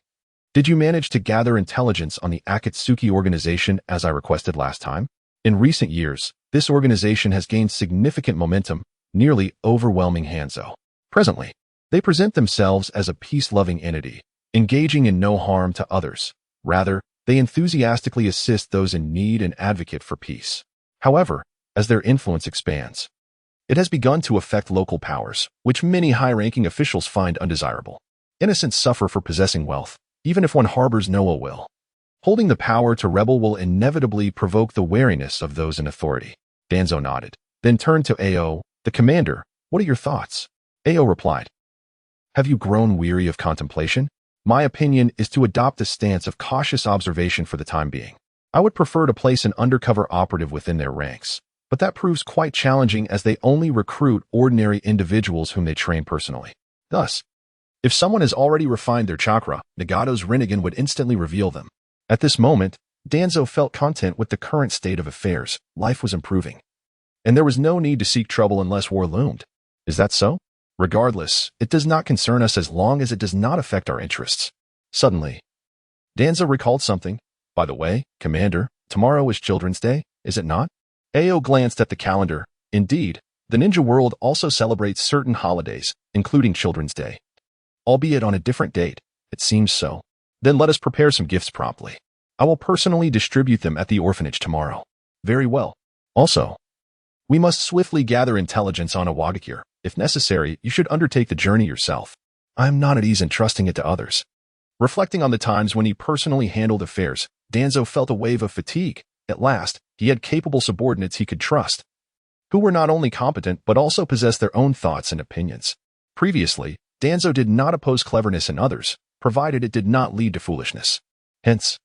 did you manage to gather intelligence on the Akatsuki organization as I requested last time? In recent years, this organization has gained significant momentum, nearly overwhelming Hanzo. Presently, they present themselves as a peace-loving entity, engaging in no harm to others. Rather, they enthusiastically assist those in need and advocate for peace. However, as their influence expands, it has begun to affect local powers, which many high-ranking officials find undesirable. Innocents suffer for possessing wealth, even if one harbors no ill will. Holding the power to rebel will inevitably provoke the wariness of those in authority. Danzo nodded, then turned to Ao, the commander. What are your thoughts? Ao replied, have you grown weary of contemplation? My opinion is to adopt a stance of cautious observation for the time being. I would prefer to place an undercover operative within their ranks, but that proves quite challenging as they only recruit ordinary individuals whom they train personally. Thus, if someone has already refined their chakra, Nagato's Rinnegan would instantly reveal them. At this moment, Danzo felt content with the current state of affairs. Life was improving. And there was no need to seek trouble unless war loomed. Is that so? Regardless, it does not concern us as long as it does not affect our interests. Suddenly, Danzo recalled something. By the way, Commander, tomorrow is Children's Day, is it not? Ao glanced at the calendar. Indeed, the ninja world also celebrates certain holidays, including Children's Day. Albeit on a different date, it seems so. Then let us prepare some gifts promptly. I will personally distribute them at the orphanage tomorrow. Very well. Also, we must swiftly gather intelligence on Iwagakure. If necessary, you should undertake the journey yourself. I am not at ease in trusting it to others. Reflecting on the times when he personally handled affairs, Danzo felt a wave of fatigue. At last, he had capable subordinates he could trust, who were not only competent but also possessed their own thoughts and opinions. Previously, Danzo did not oppose cleverness in others, provided it did not lead to foolishness. Hence,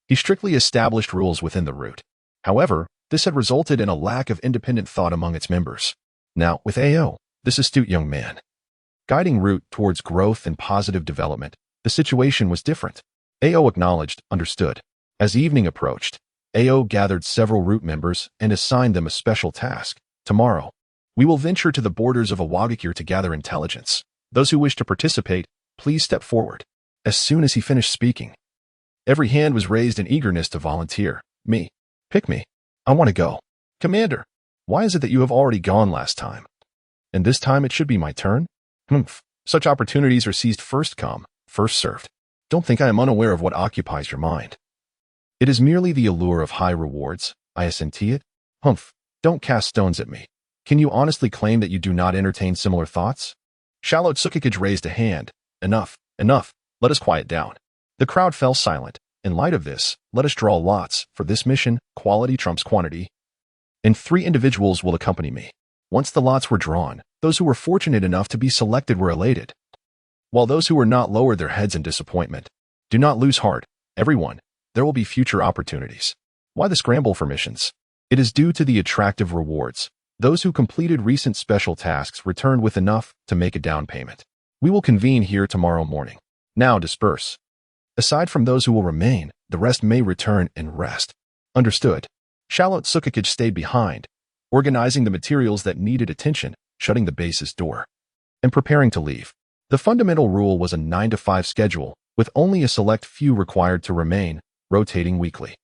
he strictly established rules within the root. However, this had resulted in a lack of independent thought among its members. Now, with Ao, this astute young man, guiding root towards growth and positive development, the situation was different. Ao acknowledged, understood. As evening approached, Ao gathered several root members and assigned them a special task. Tomorrow, we will venture to the borders of Iwagakure to gather intelligence. Those who wish to participate, please step forward. As soon as he finished speaking, every hand was raised in eagerness to volunteer. Me. Pick me. I want to go. Commander, why is it that you have already gone last time? And this time it should be my turn? Such opportunities are seized first come, first served. Don't think I am unaware of what occupies your mind. It is merely the allure of high rewards. I assent it. Don't cast stones at me. Can you honestly claim that you do not entertain similar thoughts? Shallow Tsukikage raised a hand. Enough. Let us quiet down. The crowd fell silent. In light of this, let us draw lots. For this mission, quality trumps quantity. And 3 individuals will accompany me. Once the lots were drawn, those who were fortunate enough to be selected were elated, while those who were not lowered their heads in disappointment. Do not lose heart, everyone. There will be future opportunities. Why the scramble for missions? It is due to the attractive rewards. Those who completed recent special tasks returned with enough to make a down payment. We will convene here tomorrow morning. Now disperse. Aside from those who will remain, the rest may return and rest. Understood. Shallow Tsukikage stayed behind, organizing the materials that needed attention, shutting the base's door, and preparing to leave. The fundamental rule was a 9-to-5 schedule, with only a select few required to remain, rotating weekly.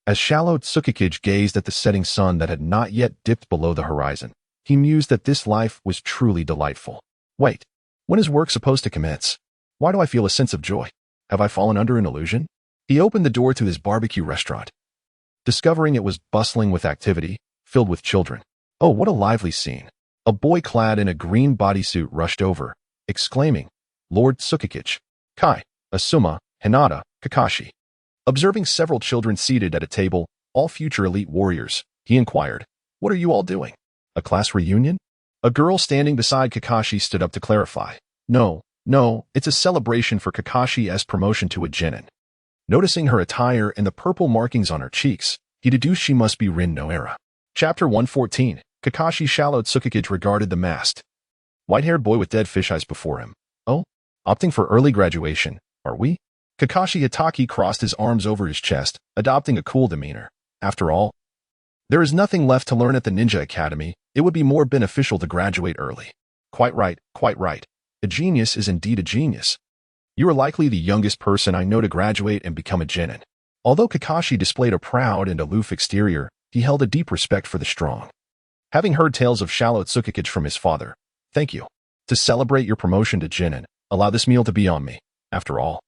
As Shallow Tsukikage gazed at the setting sun that had not yet dipped below the horizon, he mused that this life was truly delightful. Wait, when is work supposed to commence? Why do I feel a sense of joy? Have I fallen under an illusion? He opened the door to his barbecue restaurant, discovering it was bustling with activity, filled with children. Oh, what a lively scene. A boy clad in a green bodysuit rushed over, exclaiming, "Lord Tsukikage, Kai, Asuma, Hinata, Kakashi." Observing several children seated at a table, all future elite warriors, he inquired, "What are you all doing? A class reunion?" A girl standing beside Kakashi stood up to clarify. No, it's a celebration for Kakashi's promotion to a genin." Noticing her attire and the purple markings on her cheeks, he deduced she must be Rin Noera. Chapter 114. Kakashi Shallow Tsukikage regarded the masked, white-haired boy with dead fish eyes before him. Oh, opting for early graduation, are we? Kakashi Hitaki crossed his arms over his chest, adopting a cool demeanor. After all, there is nothing left to learn at the Ninja Academy. It would be more beneficial to graduate early. Quite right. A genius is indeed a genius. You are likely the youngest person I know to graduate and become a genin. Although Kakashi displayed a proud and aloof exterior, he held a deep respect for the strong. Having heard tales of Shallow Tsukikage from his father, "Thank you. To celebrate your promotion to genin, allow this meal to be on me. After all,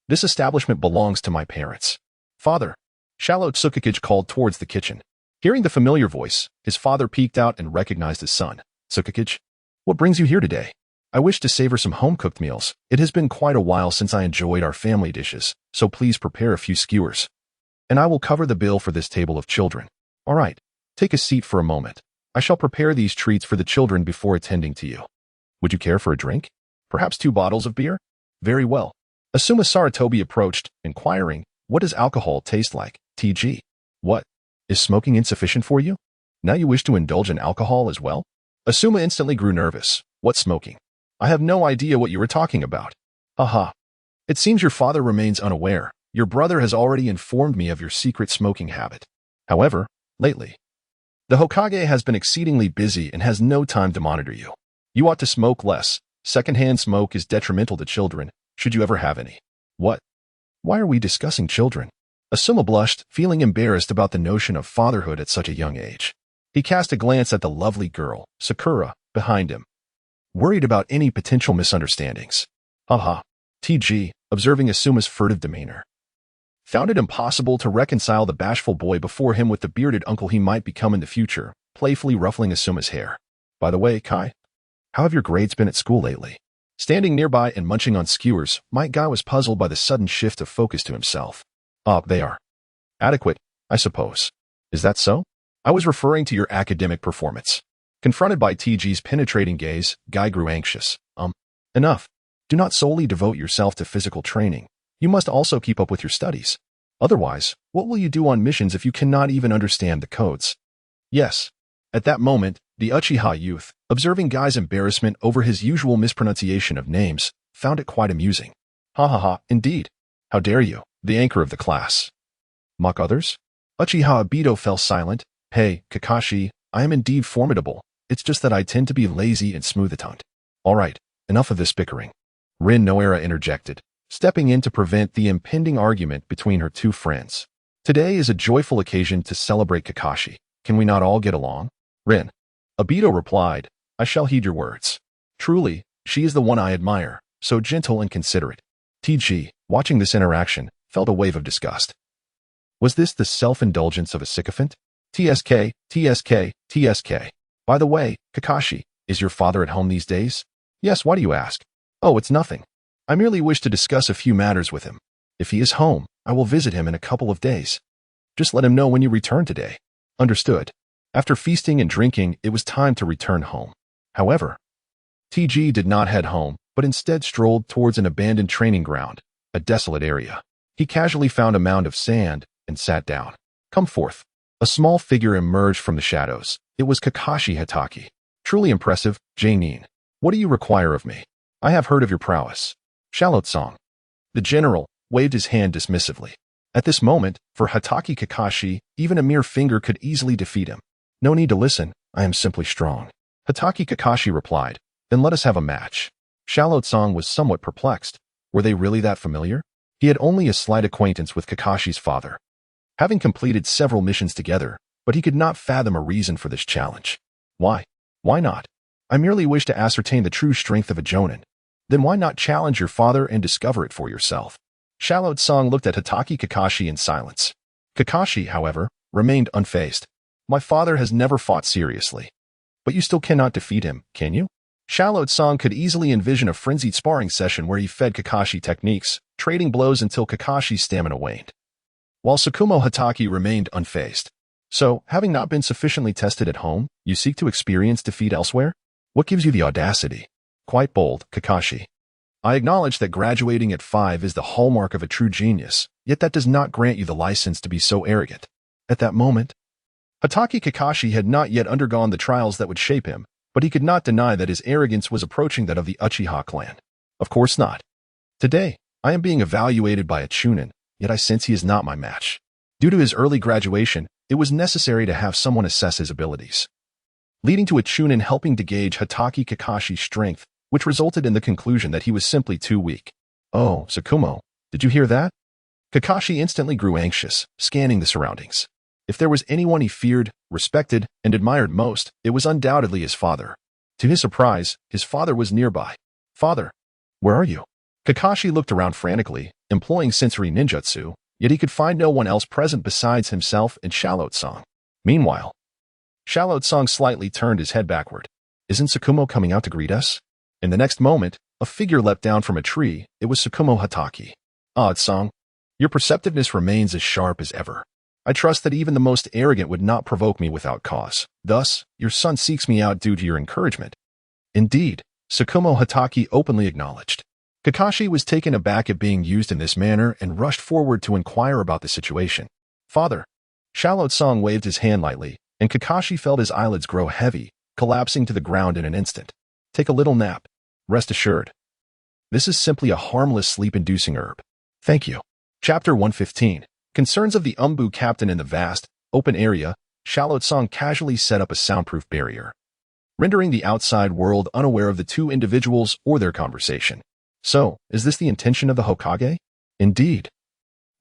this establishment belongs to my parents." "Father," Shallow Tsukikage called towards the kitchen. Hearing the familiar voice, his father peeked out and recognized his son. "Tsukikage, what brings you here today?" "I wish to savor some home-cooked meals. It has been quite a while since I enjoyed our family dishes, so please prepare a few skewers, and I will cover the bill for this table of children." "All right, take a seat for a moment. I shall prepare these treats for the children before attending to you. Would you care for a drink? Perhaps 2 bottles of beer?" "Very well." Asuma Saratobi approached, inquiring, "What does alcohol taste like, TG? What? Is smoking insufficient for you? Now you wish to indulge in alcohol as well?" Asuma instantly grew nervous. "What smoking? I have no idea what you were talking about." "Haha. It seems your father remains unaware. Your brother has already informed me of your secret smoking habit. However, lately, the Hokage has been exceedingly busy and has no time to monitor you. You ought to smoke less. Secondhand smoke is detrimental to children, should you ever have any." "What? Why are we discussing children?" Asuma blushed, feeling embarrassed about the notion of fatherhood at such a young age. He cast a glance at the lovely girl, Sakura, behind him, worried about any potential misunderstandings. Haha. TG, observing Asuma's furtive demeanor, found it impossible to reconcile the bashful boy before him with the bearded uncle he might become in the future, playfully ruffling Asuma's hair. "By the way, Kai, how have your grades been at school lately?" Standing nearby and munching on skewers, Might Guy was puzzled by the sudden shift of focus to himself. They are adequate, I suppose." "Is that so?" "I was referring to your academic performance." Confronted by TG's penetrating gaze, Guy grew anxious. Enough. Do not solely devote yourself to physical training. You must also keep up with your studies. Otherwise, what will you do on missions if you cannot even understand the codes?" "Yes." At that moment, the Uchiha youth, observing Guy's embarrassment over his usual mispronunciation of names, found it quite amusing. "Ha ha ha, indeed. How dare you, the anchor of the class, mock others?" Uchiha Obito fell silent. "Hey, Kakashi, I am indeed formidable. It's just that I tend to be lazy and smooth-tongued." "All right, enough of this bickering," Rin Noera interjected, stepping in to prevent the impending argument between her two friends. "Today is a joyful occasion to celebrate Kakashi. Can we not all get along?" "Rin," Obito replied, "I shall heed your words. Truly, she is the one I admire, so gentle and considerate." TG, watching this interaction, felt a wave of disgust. Was this the self-indulgence of a sycophant? TSK. By the way, Kakashi, is your father at home these days? "Yes, why do you ask?" "Oh, it's nothing. I merely wish to discuss a few matters with him. If he is home, I will visit him in a couple of days. Just let him know when you return today." "Understood." After feasting and drinking, it was time to return home. However, TG did not head home, but instead strolled towards an abandoned training ground, a desolate area. He casually found a mound of sand and sat down. "Come forth." A small figure emerged from the shadows. It was Kakashi Hitaki. "Truly impressive, Jainin. What do you require of me? I have heard of your prowess." "Shallow Tsong." The general waved his hand dismissively. At this moment, for Hitaki Kakashi, even a mere finger could easily defeat him. "No need to listen, I am simply strong." Hitaki Kakashi replied, "Then let us have a match." Shallow Tsong was somewhat perplexed. Were they really that familiar? He had only a slight acquaintance with Kakashi's father, having completed several missions together, but he could not fathom a reason for this challenge. "Why? Why not? I merely wish to ascertain the true strength of a jonin. Then why not challenge your father and discover it for yourself?" Shallowed Song looked at Hatake Kakashi in silence. Kakashi, however, remained unfazed. My father has never fought seriously. But you still cannot defeat him, can you? Shallowed Song could easily envision a frenzied sparring session where he fed Kakashi techniques, trading blows until Kakashi's stamina waned. While Tsukumo Hatake remained unfazed. So, having not been sufficiently tested at home, you seek to experience defeat elsewhere? What gives you the audacity? Quite bold, Kakashi. I acknowledge that graduating at 5 is the hallmark of a true genius, yet that does not grant you the license to be so arrogant. At that moment, Hatake Kakashi had not yet undergone the trials that would shape him, but he could not deny that his arrogance was approaching that of the Uchiha clan. Of course not. Today, I am being evaluated by a Chunin, yet I sense he is not my match. Due to his early graduation, it was necessary to have someone assess his abilities, leading to a Chunin helping to gauge Hatake Kakashi's strength, which resulted in the conclusion that he was simply too weak. Oh, Tsukumo, did you hear that? Kakashi instantly grew anxious, scanning the surroundings. If there was anyone he feared, respected, and admired most, it was undoubtedly his father. To his surprise, his father was nearby. Father, where are you? Kakashi looked around frantically, employing sensory ninjutsu, yet he could find no one else present besides himself and Shallowed Song. Meanwhile, Shallowed Song slightly turned his head backward. Isn't Tsukumo coming out to greet us? In the next moment, a figure leapt down from a tree. It was Tsukumo Hatake. Odd Song, your perceptiveness remains as sharp as ever. I trust that even the most arrogant would not provoke me without cause. Thus, your son seeks me out due to your encouragement. Indeed, Tsukumo Hatake openly acknowledged. Kakashi was taken aback at being used in this manner and rushed forward to inquire about the situation. Father. Shallowed Song waved his hand lightly, and Kakashi felt his eyelids grow heavy, collapsing to the ground in an instant. Take a little nap. Rest assured. This is simply a harmless sleep-inducing herb. Thank you. Chapter 115. Concerns of the Umbu captain in the vast, open area, Shallowed Song casually set up a soundproof barrier, rendering the outside world unaware of the two individuals or their conversation. So, is this the intention of the Hokage? Indeed.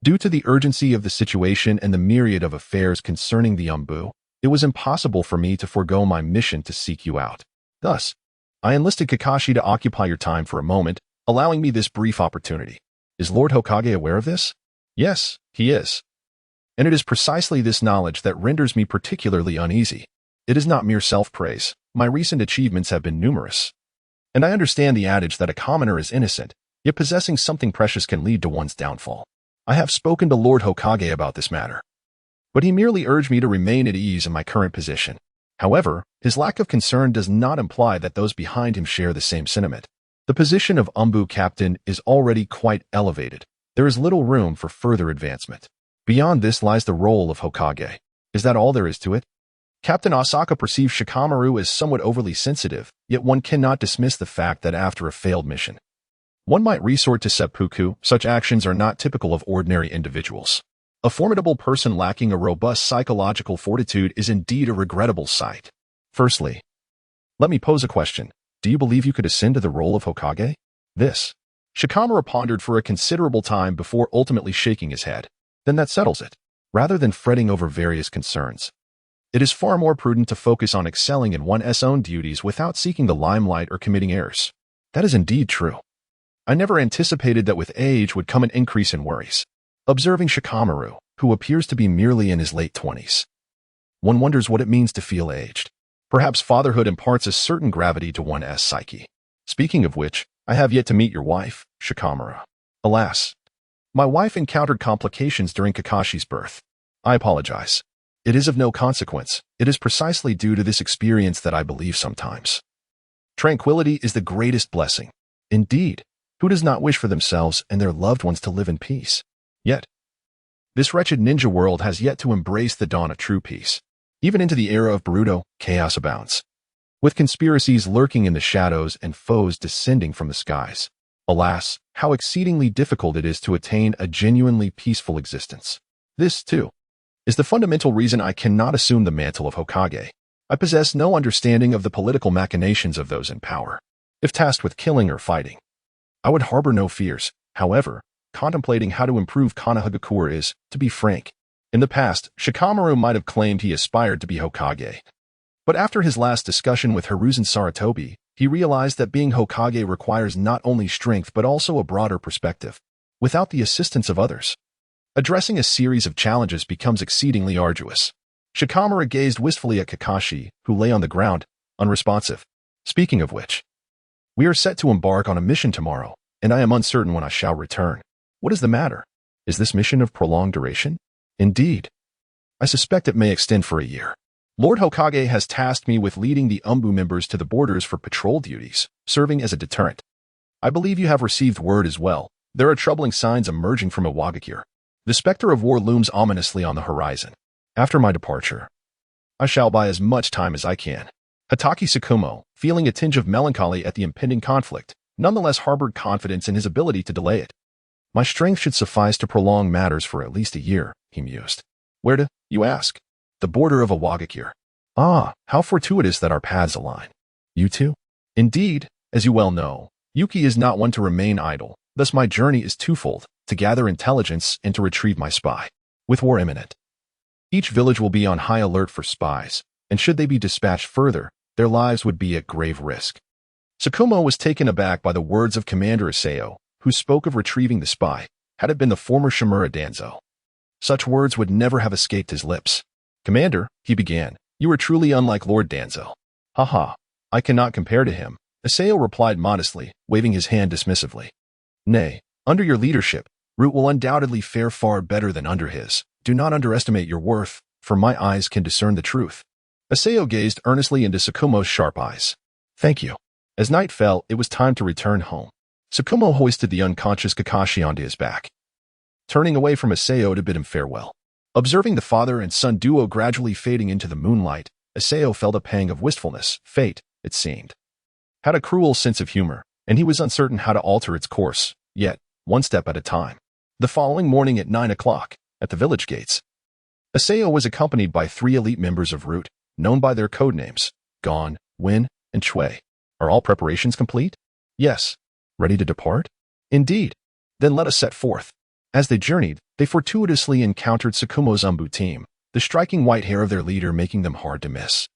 Due to the urgency of the situation and the myriad of affairs concerning the Umbu, it was impossible for me to forego my mission to seek you out. Thus, I enlisted Kakashi to occupy your time for a moment, allowing me this brief opportunity. Is Lord Hokage aware of this? Yes, he is. And it is precisely this knowledge that renders me particularly uneasy. It is not mere self-praise. My recent achievements have been numerous. And I understand the adage that a commoner is innocent, yet possessing something precious can lead to one's downfall. I have spoken to Lord Hokage about this matter, but he merely urged me to remain at ease in my current position. However, his lack of concern does not imply that those behind him share the same sentiment. The position of Umbu captain is already quite elevated. There is little room for further advancement. Beyond this lies the role of Hokage. Is that all there is to it? Captain Asaka perceives Shikamaru as somewhat overly sensitive, yet one cannot dismiss the fact that after a failed mission, one might resort to seppuku. Such actions are not typical of ordinary individuals. A formidable person lacking a robust psychological fortitude is indeed a regrettable sight. Firstly, let me pose a question. Do you believe you could ascend to the role of Hokage? This. Shikamaru pondered for a considerable time before ultimately shaking his head. Then that settles it. Rather than fretting over various concerns, it is far more prudent to focus on excelling in one's own duties without seeking the limelight or committing errors. That is indeed true. I never anticipated that with age would come an increase in worries. Observing Shikamaru, who appears to be merely in his late 20s, one wonders what it means to feel aged. Perhaps fatherhood imparts a certain gravity to one's psyche. Speaking of which, I have yet to meet your wife, Shikamaru. Alas, my wife encountered complications during Kakashi's birth. I apologize. It is of no consequence. It is precisely due to this experience that I believe sometimes tranquility is the greatest blessing. Indeed, who does not wish for themselves and their loved ones to live in peace? Yet, this wretched ninja world has yet to embrace the dawn of true peace. Even into the era of Boruto, chaos abounds, with conspiracies lurking in the shadows and foes descending from the skies. Alas, how exceedingly difficult it is to attain a genuinely peaceful existence. This, too, is the fundamental reason I cannot assume the mantle of Hokage. I possess no understanding of the political machinations of those in power. If tasked with killing or fighting, I would harbor no fears. However, contemplating how to improve Konohagakure is, to be frank. In the past, Shikamaru might have claimed he aspired to be Hokage. But after his last discussion with Hiruzen Sarutobi, he realized that being Hokage requires not only strength but also a broader perspective. without the assistance of others. Addressing a series of challenges becomes exceedingly arduous. Shikamaru gazed wistfully at Kakashi, who lay on the ground, unresponsive. Speaking of which, we are set to embark on a mission tomorrow, and I am uncertain when I shall return. What is the matter? Is this mission of prolonged duration? Indeed. I suspect it may extend for a year. Lord Hokage has tasked me with leading the Umbu members to the borders for patrol duties, serving as a deterrent. I believe you have received word as well. There are troubling signs emerging from Iwagakure. The specter of war looms ominously on the horizon. After my departure, I shall buy as much time as I can. Hatake Tsukumo, feeling a tinge of melancholy at the impending conflict, nonetheless harbored confidence in his ability to delay it. My strength should suffice to prolong matters for at least a year, he mused. Where to, you ask? The border of Iwagakure. Ah, how fortuitous that our paths align. You two? Indeed, as you well know, Yuki is not one to remain idle, thus my journey is twofold, to gather intelligence and to retrieve my spy. With war imminent, each village will be on high alert for spies, and should they be dispatched further, their lives would be at grave risk. Tsukumo was taken aback by the words of Commander Isao, who spoke of retrieving the spy, had it been the former Shimura Danzo. Such words would never have escaped his lips. Commander, he began, you are truly unlike Lord Danzo. Haha, I cannot compare to him, Isao replied modestly, waving his hand dismissively. Nay, under your leadership, Root will undoubtedly fare far better than under his. Do not underestimate your worth, for my eyes can discern the truth. Isao gazed earnestly into Tsukumo's sharp eyes. Thank you. As night fell, it was time to return home. Tsukumo hoisted the unconscious Kakashi onto his back, turning away from Isao to bid him farewell. Observing the father and son duo gradually fading into the moonlight, Isao felt a pang of wistfulness. Fate, it seemed, had a cruel sense of humor, and he was uncertain how to alter its course, yet, one step at a time. The following morning at 9 o'clock, at the village gates, Isao was accompanied by 3 elite members of Root, known by their code names, Gon, Win, and Chui. Are all preparations complete? Yes. Ready to depart? Indeed. Then let us set forth. As they journeyed, they fortuitously encountered Tsukumo's Umbu team, the striking white hair of their leader making them hard to miss.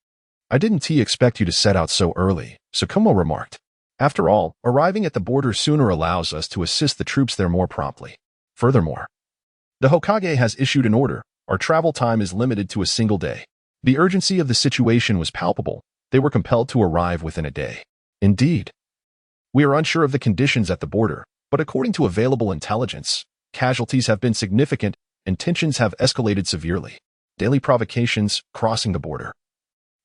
I didn't expect you to set out so early, Tsukumo remarked. After all, arriving at the border sooner allows us to assist the troops there more promptly. Furthermore, the Hokage has issued an order. Our travel time is limited to a single day. The urgency of the situation was palpable. They were compelled to arrive within a day. Indeed. We are unsure of the conditions at the border, but according to available intelligence, casualties have been significant and tensions have escalated severely. Daily provocations, crossing the border,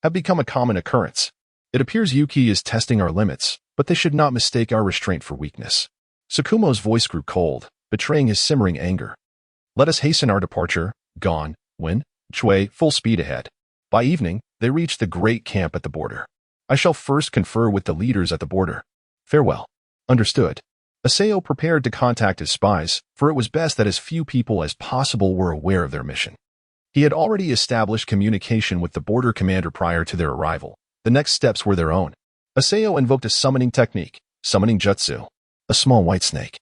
have become a common occurrence. It appears Yuki is testing our limits, but they should not mistake our restraint for weakness. Tsukumo's voice grew cold, betraying his simmering anger. Let us hasten our departure. Gon, Win, Chui, full speed ahead. By evening, they reached the great camp at the border. I shall first confer with the leaders at the border. Farewell. Understood. Isao prepared to contact his spies, for it was best that as few people as possible were aware of their mission. He had already established communication with the border commander prior to their arrival. The next steps were their own. Isao invoked a summoning technique, summoning jutsu. A small white snake,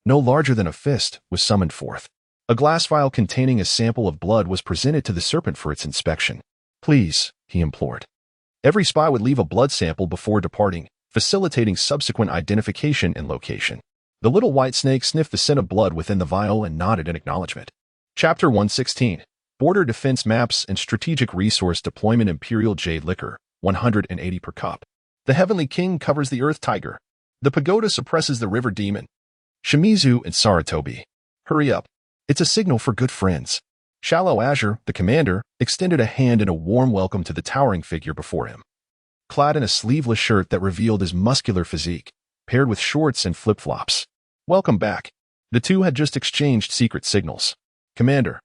no larger than a fist, was summoned forth. A glass vial containing a sample of blood was presented to the serpent for its inspection. Please, he implored. Every spy would leave a blood sample before departing, facilitating subsequent identification and location. The little white snake sniffed the scent of blood within the vial and nodded in acknowledgement. Chapter 116. Border Defense Maps and Strategic Resource Deployment. Imperial Jade Liquor, 180 per cup. The Heavenly King covers the Earth Tiger. The Pagoda suppresses the River Demon. Shimizu and Saratobi. Hurry up. It's a signal for good friends. Shallow Azure, the commander, extended a hand in a warm welcome to the towering figure before him. Clad in a sleeveless shirt that revealed his muscular physique, paired with shorts and flip-flops. Welcome back. The two had just exchanged secret signals. Commander,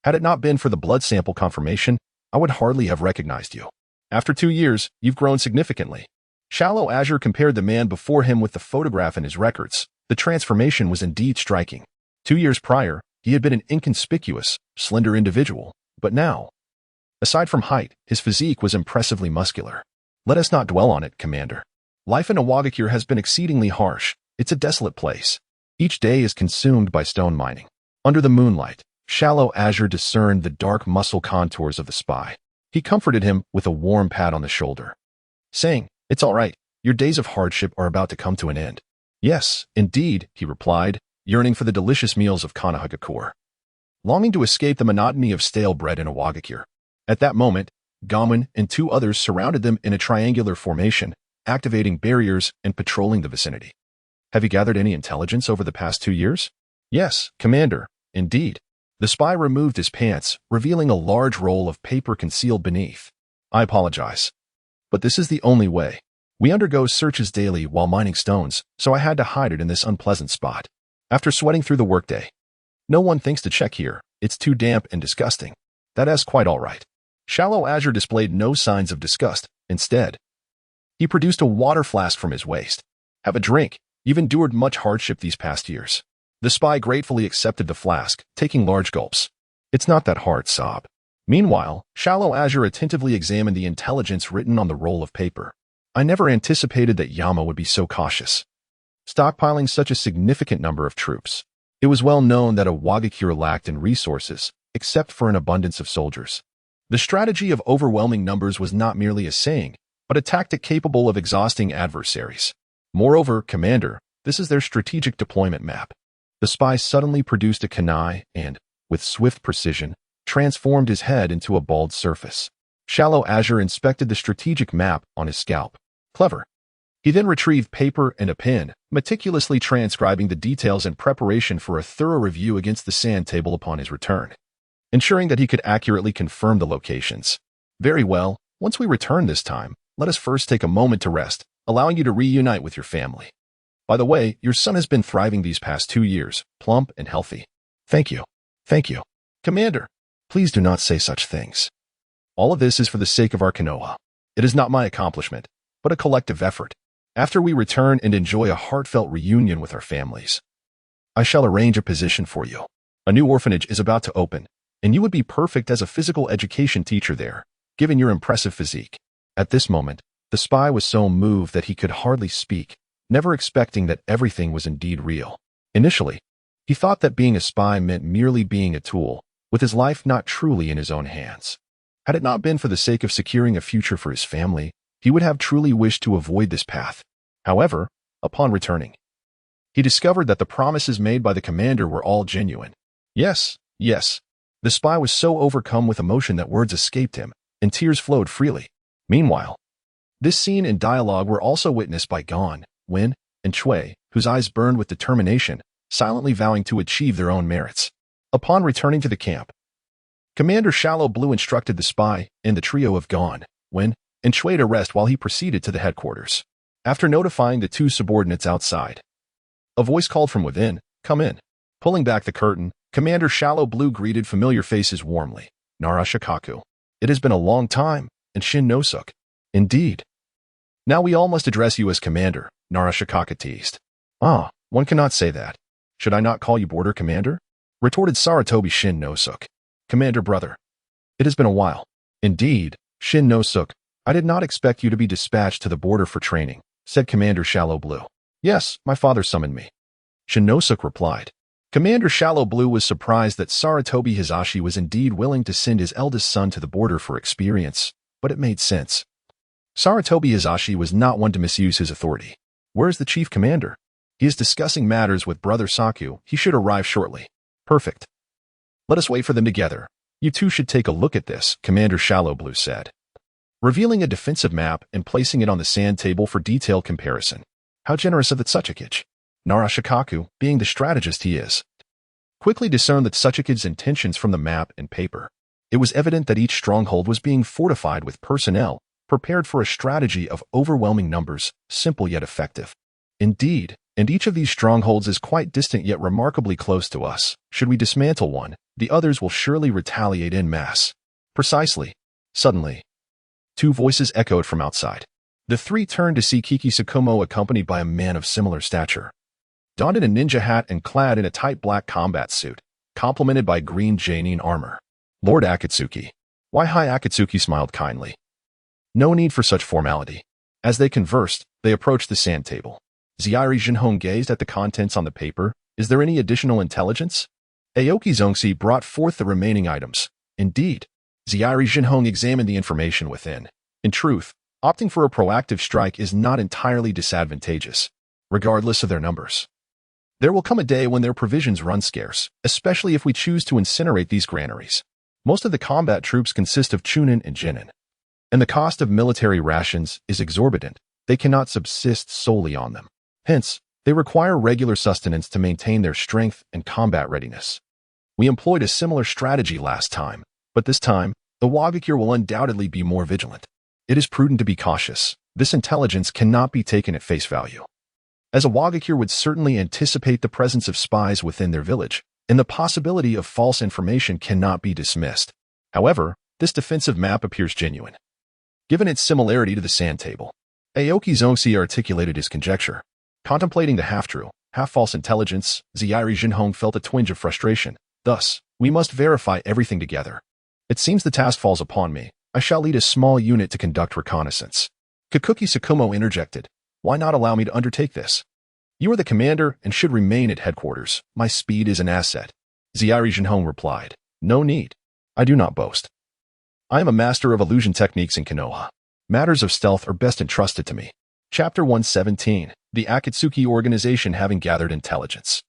had it not been for the blood sample confirmation, I would hardly have recognized you. After 2 years, you've grown significantly. Shallow Azure compared the man before him with the photograph in his records. The transformation was indeed striking. 2 years prior, he had been an inconspicuous, slender individual, but now, aside from height, his physique was impressively muscular. Let us not dwell on it, Commander. Life in Iwagakure has been exceedingly harsh. It's a desolate place. Each day is consumed by stone mining. Under the moonlight, Shallow Azure discerned the dark muscle contours of the spy. He comforted him with a warm pat on the shoulder, saying, "It's all right. Your days of hardship are about to come to an end." "Yes, indeed," he replied, yearning for the delicious meals of Konoha, longing to escape the monotony of stale bread in a wagakure. At that moment, Gamon and two others surrounded them in a triangular formation, activating barriers and patrolling the vicinity. Have you gathered any intelligence over the past 2 years? Yes, Commander, indeed. The spy removed his pants, revealing a large roll of paper concealed beneath. I apologize, but this is the only way. We undergo searches daily while mining stones, so I had to hide it in this unpleasant spot. After sweating through the workday. No one thinks to check here. It's too damp and disgusting. That's quite all right. Shallow Azure displayed no signs of disgust. Instead, he produced a water flask from his waist. Have a drink. You've endured much hardship these past years. The spy gratefully accepted the flask, taking large gulps. It's not that hard, sob. Meanwhile, Shallow Azure attentively examined the intelligence written on the roll of paper. I never anticipated that Yama would be so cautious, stockpiling such a significant number of troops. It was well known that a Wagakure lacked in resources, except for an abundance of soldiers. The strategy of overwhelming numbers was not merely a saying, but a tactic capable of exhausting adversaries. Moreover, Commander, this is their strategic deployment map. The spy suddenly produced a kunai and, with swift precision, transformed his head into a bald surface. Shallow Azure inspected the strategic map on his scalp. Clever. He then retrieved paper and a pen, meticulously transcribing the details in preparation for a thorough review against the sand table upon his return, ensuring that he could accurately confirm the locations. Very well, once we return this time, let us first take a moment to rest, allowing you to reunite with your family. By the way, your son has been thriving these past 2 years, plump and healthy. Thank you. Thank you. Commander, please do not say such things. All of this is for the sake of our Kenoha. It is not my accomplishment, but a collective effort. After we return and enjoy a heartfelt reunion with our families, I shall arrange a position for you. A new orphanage is about to open, and you would be perfect as a physical education teacher there, given your impressive physique. At this moment, the spy was so moved that he could hardly speak, never expecting that everything was indeed real. Initially, he thought that being a spy meant merely being a tool, with his life not truly in his own hands. Had it not been for the sake of securing a future for his family, he would have truly wished to avoid this path. However, upon returning, he discovered that the promises made by the commander were all genuine. Yes, yes. The spy was so overcome with emotion that words escaped him, and tears flowed freely. Meanwhile, this scene and dialogue were also witnessed by Gon, Wen, and Chui, whose eyes burned with determination, silently vowing to achieve their own merits. Upon returning to the camp, Commander Shallow Blue instructed the spy and the trio of Gon, Wen, and Chui to rest while he proceeded to the headquarters. After notifying the two subordinates outside, a voice called from within, "Come in." Pulling back the curtain, Commander Shallow Blue greeted familiar faces warmly. Nara Shikaku. It has been a long time, and Shin Nosuk. Indeed. Now we all must address you as Commander, Nara Shikaku teased. Ah, one cannot say that. Should I not call you Border Commander? Retorted Saratobi Shin Nosuk. Commander brother. It has been a while. Indeed, Shin Nosuk. I did not expect you to be dispatched to the border for training, said Commander Shallow Blue. Yes, my father summoned me. Shin Nosuk replied. Commander Shallow Blue was surprised that Saratobi Hizashi was indeed willing to send his eldest son to the border for experience, but it made sense. Saratobi Hizashi was not one to misuse his authority. Where is the chief commander? He is discussing matters with Brother Saku. He should arrive shortly. Perfect. Let us wait for them together. You two should take a look at this, Commander Shallow Blue said, revealing a defensive map and placing it on the sand table for detailed comparison. How generous of the Tsuchikage. Nara Shikaku, being the strategist he is, quickly discerned the Tsuchikage's intentions from the map and paper. It was evident that each stronghold was being fortified with personnel, prepared for a strategy of overwhelming numbers, simple yet effective. Indeed, and each of these strongholds is quite distant yet remarkably close to us. Should we dismantle one, the others will surely retaliate en masse. Precisely. Suddenly, two voices echoed from outside. The three turned to see Kiki Tsukumo accompanied by a man of similar stature, donned in a ninja hat and clad in a tight black combat suit, complemented by green Janine armor. Lord Akatsuki. Why, hi, Akatsuki smiled kindly. No need for such formality. As they conversed, they approached the sand table. Zairi Jinhong gazed at the contents on the paper. Is there any additional intelligence? Aoki Zongxi brought forth the remaining items. Indeed. Zairi Jinhong examined the information within. In truth, opting for a proactive strike is not entirely disadvantageous, regardless of their numbers. There will come a day when their provisions run scarce, especially if we choose to incinerate these granaries. Most of the combat troops consist of Chunin and Jinin, and the cost of military rations is exorbitant. They cannot subsist solely on them. Hence, they require regular sustenance to maintain their strength and combat readiness. We employed a similar strategy last time, but this time, the Wagakure will undoubtedly be more vigilant. It is prudent to be cautious. This intelligence cannot be taken at face value, as a Wagakure would certainly anticipate the presence of spies within their village, and the possibility of false information cannot be dismissed. However, this defensive map appears genuine, given its similarity to the sand table. Aoki Zongxi articulated his conjecture. Contemplating the half-true, half-false intelligence, Ziairi Jinhong felt a twinge of frustration. Thus, we must verify everything together. It seems the task falls upon me. I shall lead a small unit to conduct reconnaissance. Kikuki Tsukumo interjected. Why not allow me to undertake this? You are the commander and should remain at headquarters. My speed is an asset. Ziairi Jinhong replied. No need. I do not boast. I am a master of illusion techniques in Kenoha. Matters of stealth are best entrusted to me. Chapter 117. The Akatsuki organization having gathered intelligence.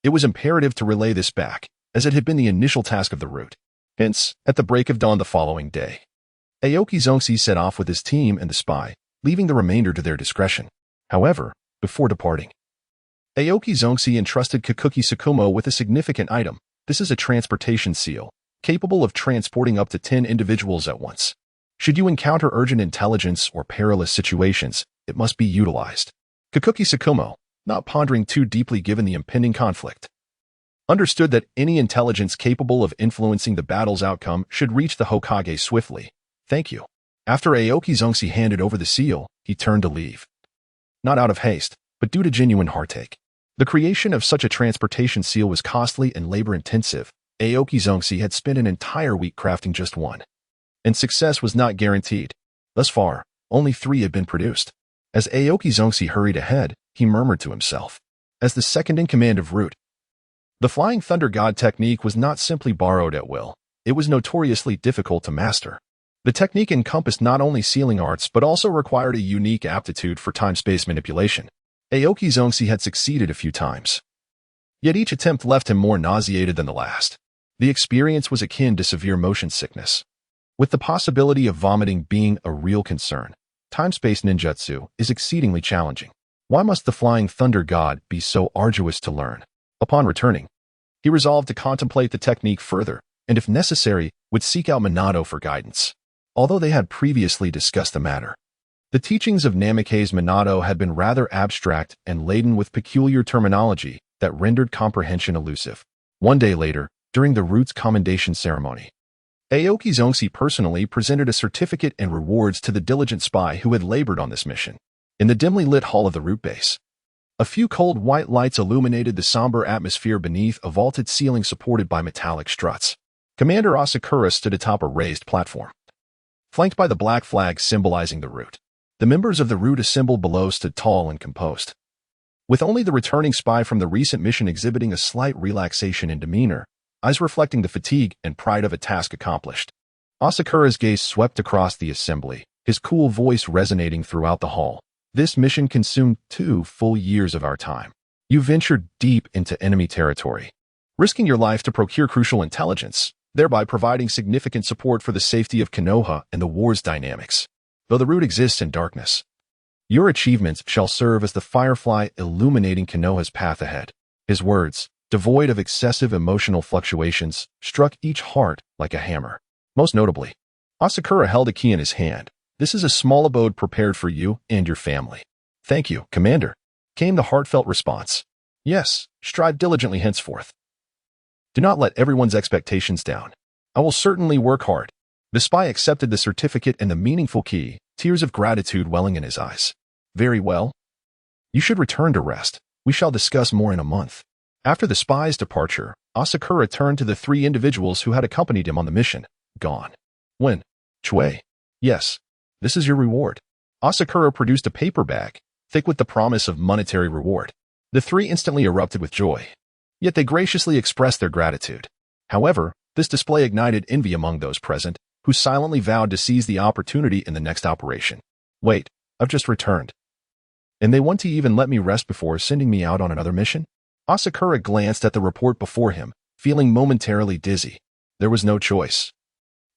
It was imperative to relay this back, as it had been the initial task of the route. Hence, at the break of dawn the following day, Aoki Zongxi set off with his team and the spy, leaving the remainder to their discretion. However, before departing, Aoki Zongxi entrusted Kikuki Tsukumo with a significant item. This is a transportation seal, capable of transporting up to 10 individuals at once. Should you encounter urgent intelligence or perilous situations, it must be utilized. Kikuki Tsukumo, not pondering too deeply given the impending conflict, understood that any intelligence capable of influencing the battle's outcome should reach the Hokage swiftly. Thank you. After Aoki Zongxi handed over the seal, he turned to leave. Not out of haste, but due to genuine heartache. The creation of such a transportation seal was costly and labor-intensive. Aoki Zongxi had spent an entire week crafting just one, and success was not guaranteed. Thus far, only 3 had been produced. As Aoki Zongxi hurried ahead, he murmured to himself. As the second-in-command of Root, the Flying Thunder God technique was not simply borrowed at will. It was notoriously difficult to master. The technique encompassed not only sealing arts but also required a unique aptitude for time-space manipulation. Aoki Zongxi had succeeded a few times, yet each attempt left him more nauseated than the last. The experience was akin to severe motion sickness, with the possibility of vomiting being a real concern. Time-space ninjutsu is exceedingly challenging. Why must the Flying Thunder God be so arduous to learn? Upon returning, he resolved to contemplate the technique further, and if necessary, would seek out Minato for guidance. Although they had previously discussed the matter, the teachings of Namikaze Minato had been rather abstract and laden with peculiar terminology that rendered comprehension elusive. One day later, during the Root's commendation ceremony, Aoki Zongxi personally presented a certificate and rewards to the diligent spy who had labored on this mission. In the dimly lit hall of the Root base, a few cold white lights illuminated the somber atmosphere beneath a vaulted ceiling supported by metallic struts. Commander Asakura stood atop a raised platform, flanked by the black flag symbolizing the Root. The members of the Root assembled below stood tall and composed, with only the returning spy from the recent mission exhibiting a slight relaxation in demeanor, eyes reflecting the fatigue and pride of a task accomplished. Asakura's gaze swept across the assembly, his cool voice resonating throughout the hall. This mission consumed 2 full years of our time. You ventured deep into enemy territory, risking your life to procure crucial intelligence, thereby providing significant support for the safety of Kenoha and the war's dynamics. Though the Root exists in darkness, your achievements shall serve as the firefly illuminating Kenoha's path ahead. His words, devoid of excessive emotional fluctuations, struck each heart like a hammer. Most notably, Asakura held a key in his hand. This is a small abode prepared for you and your family. Thank you, Commander, came the heartfelt response. Yes, strive diligently henceforth. Do not let everyone's expectations down. I will certainly work hard. The spy accepted the certificate and the meaningful key, tears of gratitude welling in his eyes. Very well. You should return to rest. We shall discuss more in a month. After the spy's departure, Asakura turned to the 3 individuals who had accompanied him on the mission. Gone. When? Chue. Yes. This is your reward. Asakura produced a paper bag, thick with the promise of monetary reward. The 3 instantly erupted with joy, yet they graciously expressed their gratitude. However, this display ignited envy among those present, who silently vowed to seize the opportunity in the next operation. Wait, I've just returned, and they want to even let me rest before sending me out on another mission? Asakura glanced at the report before him, feeling momentarily dizzy. There was no choice.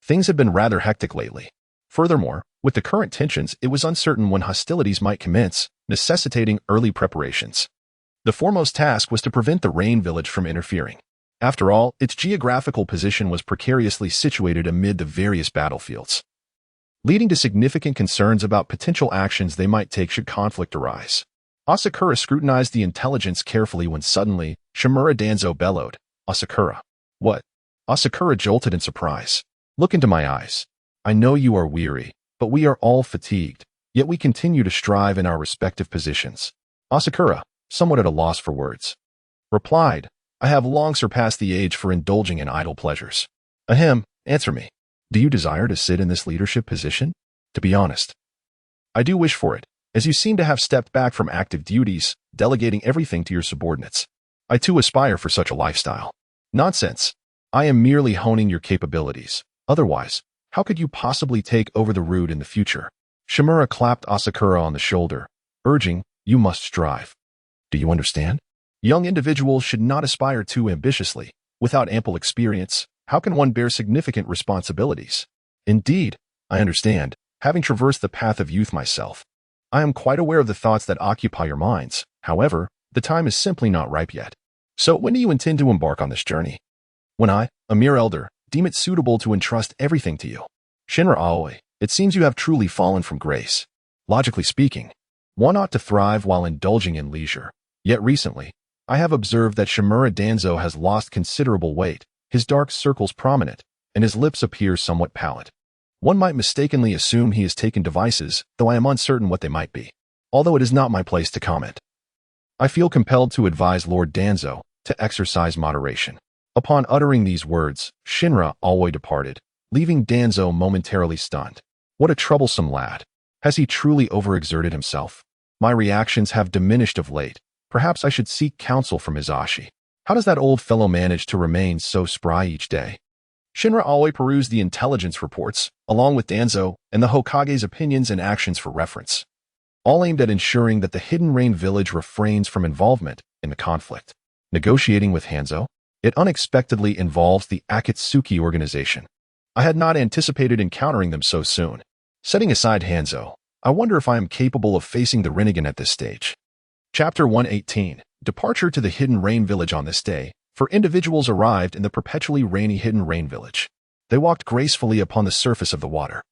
Things had been rather hectic lately. Furthermore, with the current tensions, it was uncertain when hostilities might commence, necessitating early preparations. The foremost task was to prevent the Rain Village from interfering. After all, its geographical position was precariously situated amid the various battlefields, leading to significant concerns about potential actions they might take should conflict arise. Asakura scrutinized the intelligence carefully when suddenly, Shimura Danzo bellowed, "Asakura." "What?" Asakura jolted in surprise. "Look into my eyes. I know you are weary, but we are all fatigued, yet we continue to strive in our respective positions." Asakura, somewhat at a loss for words, replied, "I have long surpassed the age for indulging in idle pleasures." "Ahem, answer me. Do you desire to sit in this leadership position?" "To be honest, I do wish for it, as you seem to have stepped back from active duties, delegating everything to your subordinates. I too aspire for such a lifestyle." "Nonsense. I am merely honing your capabilities. Otherwise, how could you possibly take over the route in the future?" Shimura clapped Asakura on the shoulder, urging, "You must strive. Do you understand? Young individuals should not aspire too ambitiously. Without ample experience, how can one bear significant responsibilities?" "Indeed, I understand, having traversed the path of youth myself. I am quite aware of the thoughts that occupy your minds. However, the time is simply not ripe yet. So when do you intend to embark on this journey?" "When I, a mere elder, deem it suitable to entrust everything to you." "Shinra Aoi, it seems you have truly fallen from grace. Logically speaking, one ought to thrive while indulging in leisure. Yet recently, I have observed that Shimura Danzo has lost considerable weight, his dark circles prominent, and his lips appear somewhat pallid. One might mistakenly assume he has taken devices, though I am uncertain what they might be. Although it is not my place to comment. I feel compelled to advise Lord Danzo to exercise moderation." Upon uttering these words, Shinra Aoi departed, leaving Danzo momentarily stunned. What a troublesome lad. Has he truly overexerted himself? My reactions have diminished of late. Perhaps I should seek counsel from Hizashi. How does that old fellow manage to remain so spry each day? Shinra Aoi perused the intelligence reports, along with Danzo and the Hokage's opinions and actions for reference, all aimed at ensuring that the Hidden Rain Village refrains from involvement in the conflict. Negotiating with Hanzo? It unexpectedly involves the Akatsuki organization. I had not anticipated encountering them so soon. Setting aside Hanzo, I wonder if I am capable of facing the Rinnegan at this stage. Chapter 118, Departure to the Hidden Rain Village. On this day, 4 individuals arrived in the perpetually rainy Hidden Rain Village. They walked gracefully upon the surface of the water,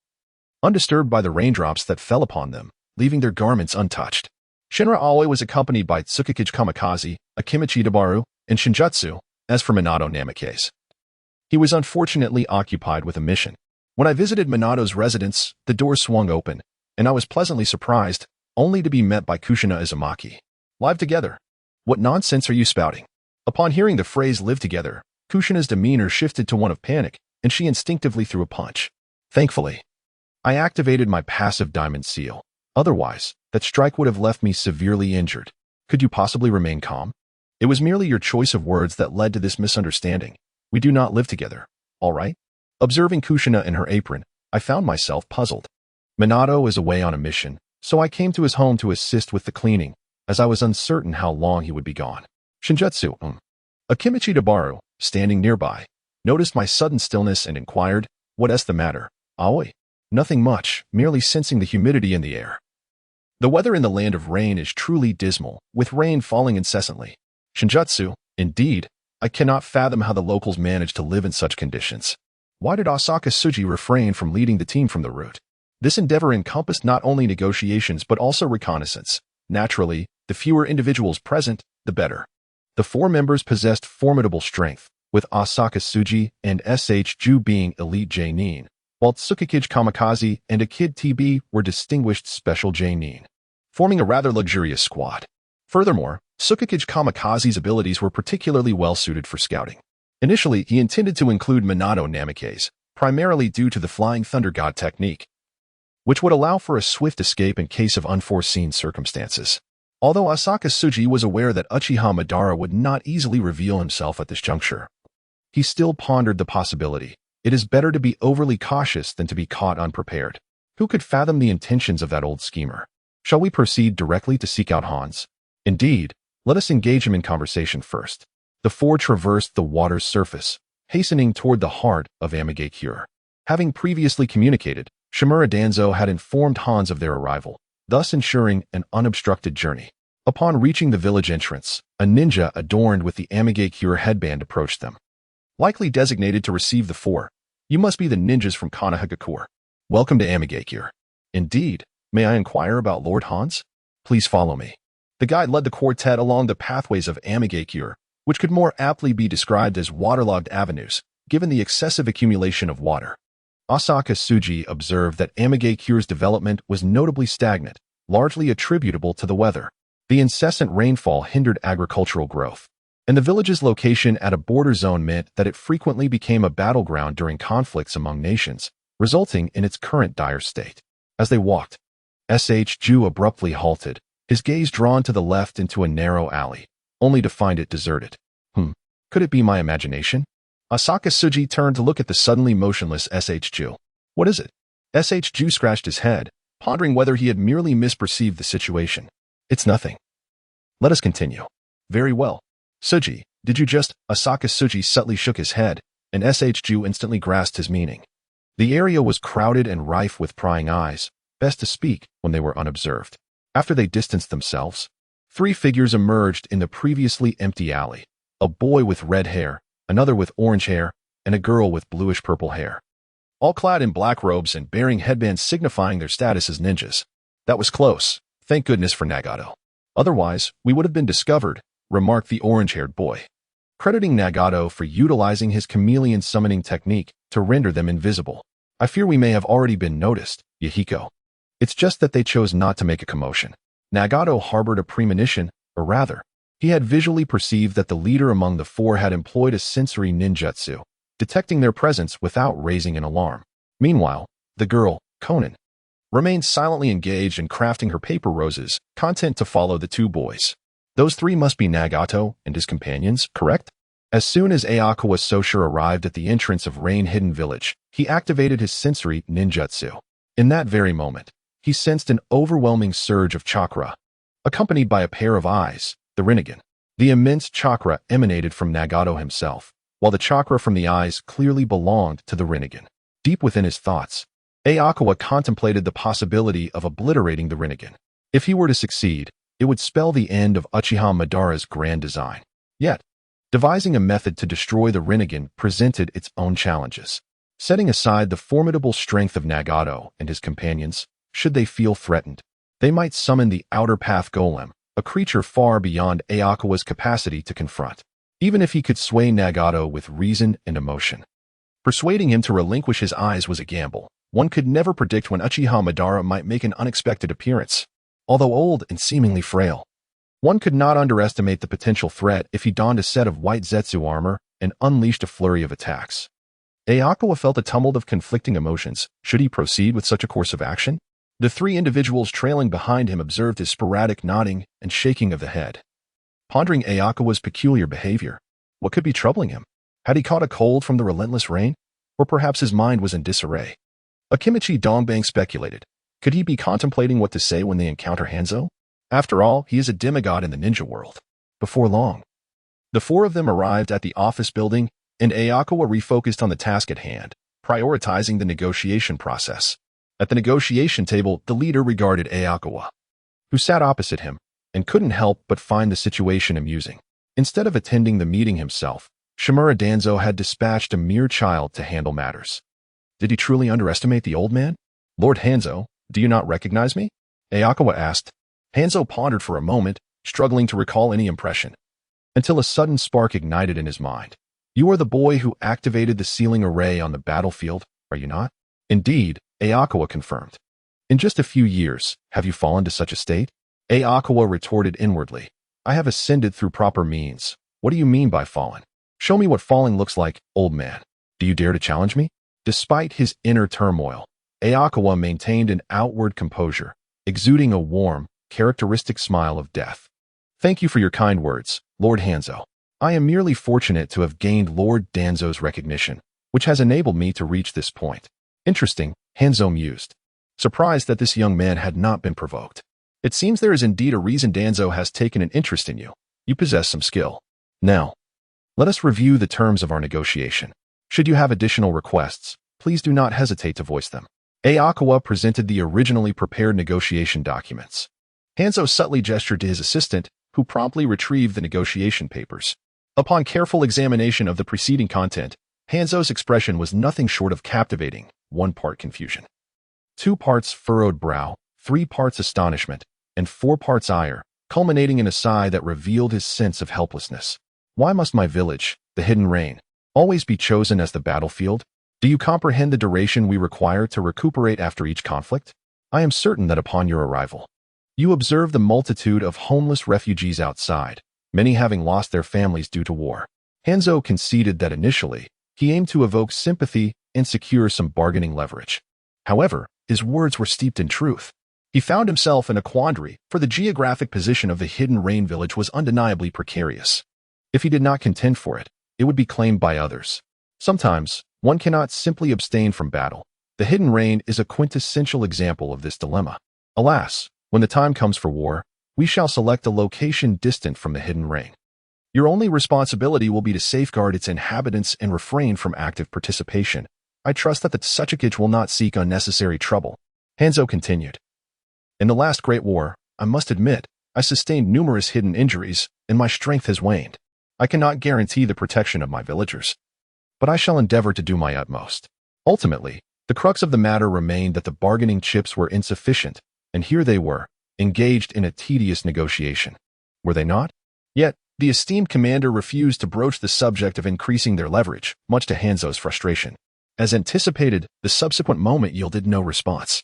undisturbed by the raindrops that fell upon them, leaving their garments untouched. Shinra Aoi was accompanied by Tsukikage Kamikaze, Akimichi Dabaru, and Shinjutsu. As for Minato Namikaze, he was unfortunately occupied with a mission. When I visited Minato's residence, the door swung open, and I was pleasantly surprised, only to be met by Kushina Izumaki. "Live together? What nonsense are you spouting?" Upon hearing the phrase "live together," Kushina's demeanor shifted to one of panic, and she instinctively threw a punch. Thankfully, I activated my passive diamond seal. Otherwise, that strike would have left me severely injured. Could you possibly remain calm? It was merely your choice of words that led to this misunderstanding. We do not live together, all right? Observing Kushina in her apron, I found myself puzzled. Minato is away on a mission, so I came to his home to assist with the cleaning, as I was uncertain how long he would be gone. Shinjutsu, Akimichi Dabaru, standing nearby, noticed my sudden stillness and inquired, "What's the matter, Aoi?" "Nothing much, merely sensing the humidity in the air. The weather in the land of rain is truly dismal, with rain falling incessantly." Shinjutsu, "Indeed, I cannot fathom how the locals manage to live in such conditions. Why did Asaka Tsuji refrain from leading the team from the route?" This endeavor encompassed not only negotiations but also reconnaissance. Naturally, the fewer individuals present, the better. The 4 members possessed formidable strength, with Asaka Tsuji and SH Ju being elite J-Nin, while Tsukikage Kamikaze and Akid TB were distinguished special J-Nin, forming a rather luxurious squad. Furthermore, Tsukikage Kamikaze's abilities were particularly well-suited for scouting. Initially, he intended to include Minato Namikaze, primarily due to the Flying Thunder God technique, which would allow for a swift escape in case of unforeseen circumstances. Although Asaka Tsuji was aware that Uchiha Madara would not easily reveal himself at this juncture, he still pondered the possibility. It is better to be overly cautious than to be caught unprepared. Who could fathom the intentions of that old schemer? Shall we proceed directly to seek out Hans? Indeed, Let us engage him in conversation first. The four traversed the water's surface, hastening toward the heart of Amigakure. Having previously communicated, Shimura Danzo had informed Hans of their arrival, thus ensuring an unobstructed journey. Upon reaching the village entrance, a ninja adorned with the Amigakure headband approached them. Likely designated to receive the four, you must be the ninjas from Konohagakure. Welcome to Amigakure. Indeed, may I inquire about Lord Hans? Please follow me. The guide led the quartet along the pathways of Amigakure, which could more aptly be described as waterlogged avenues, given the excessive accumulation of water. Asaka Tsuji observed that Amigakure's development was notably stagnant, largely attributable to the weather. The incessant rainfall hindered agricultural growth, and the village's location at a border zone meant that it frequently became a battleground during conflicts among nations, resulting in its current dire state. As they walked, Ju abruptly halted, his gaze drawn to the left into a narrow alley, only to find it deserted. Could it be my imagination? Asaka Tsuji turned to look at the suddenly motionless Ju. What is it? Ju scratched his head, pondering whether he had merely misperceived the situation. It's nothing. Let us continue. Very well. Tsuji, did you just? Asaka Tsuji subtly shook his head, and Ju instantly grasped his meaning. The area was crowded and rife with prying eyes, best to speak when they were unobserved. After they distanced themselves, three figures emerged in the previously empty alley. A boy with red hair, another with orange hair, and a girl with bluish-purple hair. All clad in black robes and bearing headbands signifying their status as ninjas. That was close. Thank goodness for Nagato. Otherwise, we would have been discovered, remarked the orange-haired boy, crediting Nagato for utilizing his chameleon summoning technique to render them invisible. I fear we may have already been noticed, Yahiko. It's just that they chose not to make a commotion. Nagato harbored a premonition, or rather, he had visually perceived that the leader among the four had employed a sensory ninjutsu, detecting their presence without raising an alarm. Meanwhile, the girl, Konan, remained silently engaged in crafting her paper roses, content to follow the two boys. Those three must be Nagato and his companions, correct? As soon as Ayakawa Soshiro arrived at the entrance of Rain-Hidden Village, he activated his sensory ninjutsu. In that very moment, he sensed an overwhelming surge of chakra, accompanied by a pair of eyes, the Rinnegan. The immense chakra emanated from Nagato himself, while the chakra from the eyes clearly belonged to the Rinnegan. Deep within his thoughts, Ayakawa contemplated the possibility of obliterating the Rinnegan. If he were to succeed, it would spell the end of Uchiha Madara's grand design. Yet, devising a method to destroy the Rinnegan presented its own challenges. Setting aside the formidable strength of Nagato and his companions, should they feel threatened, they might summon the Outer Path Golem, a creature far beyond Ayakawa's capacity to confront, even if he could sway Nagato with reason and emotion. Persuading him to relinquish his eyes was a gamble. One could never predict when Uchiha Madara might make an unexpected appearance. Although old and seemingly frail, one could not underestimate the potential threat if he donned a set of white Zetsu armor and unleashed a flurry of attacks. Ayakawa felt a tumult of conflicting emotions. Should he proceed with such a course of action? The three individuals trailing behind him observed his sporadic nodding and shaking of the head. Pondering Ayakawa's peculiar behavior, what could be troubling him? Had he caught a cold from the relentless rain? Or perhaps his mind was in disarray? Akimichi Dongbang speculated. Could he be contemplating what to say when they encounter Hanzo? After all, he is a demigod in the ninja world. Before long, the four of them arrived at the office building, and Ayakawa refocused on the task at hand, prioritizing the negotiation process. At the negotiation table, the leader regarded Ayakawa, who sat opposite him, and couldn't help but find the situation amusing. Instead of attending the meeting himself, Shimura Danzo had dispatched a mere child to handle matters. Did he truly underestimate the old man? Lord Hanzo, do you not recognize me? Ayakawa asked. Hanzo pondered for a moment, struggling to recall any impression, until a sudden spark ignited in his mind. You are the boy who activated the sealing array on the battlefield, are you not? Indeed, Ayakawa confirmed. In just a few years, have you fallen to such a state? Ayakawa retorted inwardly. I have ascended through proper means. What do you mean by fallen? Show me what falling looks like, old man. Do you dare to challenge me? Despite his inner turmoil, Ayakawa maintained an outward composure, exuding a warm, characteristic smile of death. Thank you for your kind words, Lord Hanzo. I am merely fortunate to have gained Lord Danzo's recognition, which has enabled me to reach this point. Interesting, Hanzo mused, surprised that this young man had not been provoked. It seems there is indeed a reason Danzo has taken an interest in you. You possess some skill. Now, let us review the terms of our negotiation. Should you have additional requests, please do not hesitate to voice them. Ayakawa presented the originally prepared negotiation documents. Hanzo subtly gestured to his assistant, who promptly retrieved the negotiation papers. Upon careful examination of the preceding content, Hanzo's expression was nothing short of captivating, 1 part confusion, 2 parts furrowed brow, 3 parts astonishment, and 4 parts ire, culminating in a sigh that revealed his sense of helplessness. Why must my village, the Hidden Rain, always be chosen as the battlefield? Do you comprehend the duration we require to recuperate after each conflict? I am certain that upon your arrival, you observe the multitude of homeless refugees outside, many having lost their families due to war. Hanzo conceded that initially, he aimed to evoke sympathy and secure some bargaining leverage. However, his words were steeped in truth. He found himself in a quandary, for the geographic position of the Hidden Rain village was undeniably precarious. If he did not contend for it, it would be claimed by others. Sometimes, one cannot simply abstain from battle. The Hidden Rain is a quintessential example of this dilemma. Alas, when the time comes for war, we shall select a location distant from the Hidden Rain. Your only responsibility will be to safeguard its inhabitants and refrain from active participation. I trust that the Tsuchikage will not seek unnecessary trouble. Hanzo continued. In the last Great War, I must admit, I sustained numerous hidden injuries, and my strength has waned. I cannot guarantee the protection of my villagers, but I shall endeavor to do my utmost. Ultimately, the crux of the matter remained that the bargaining chips were insufficient, and here they were, engaged in a tedious negotiation. Were they not? Yet, the esteemed commander refused to broach the subject of increasing their leverage, much to Hanzo's frustration. As anticipated, the subsequent moment yielded no response.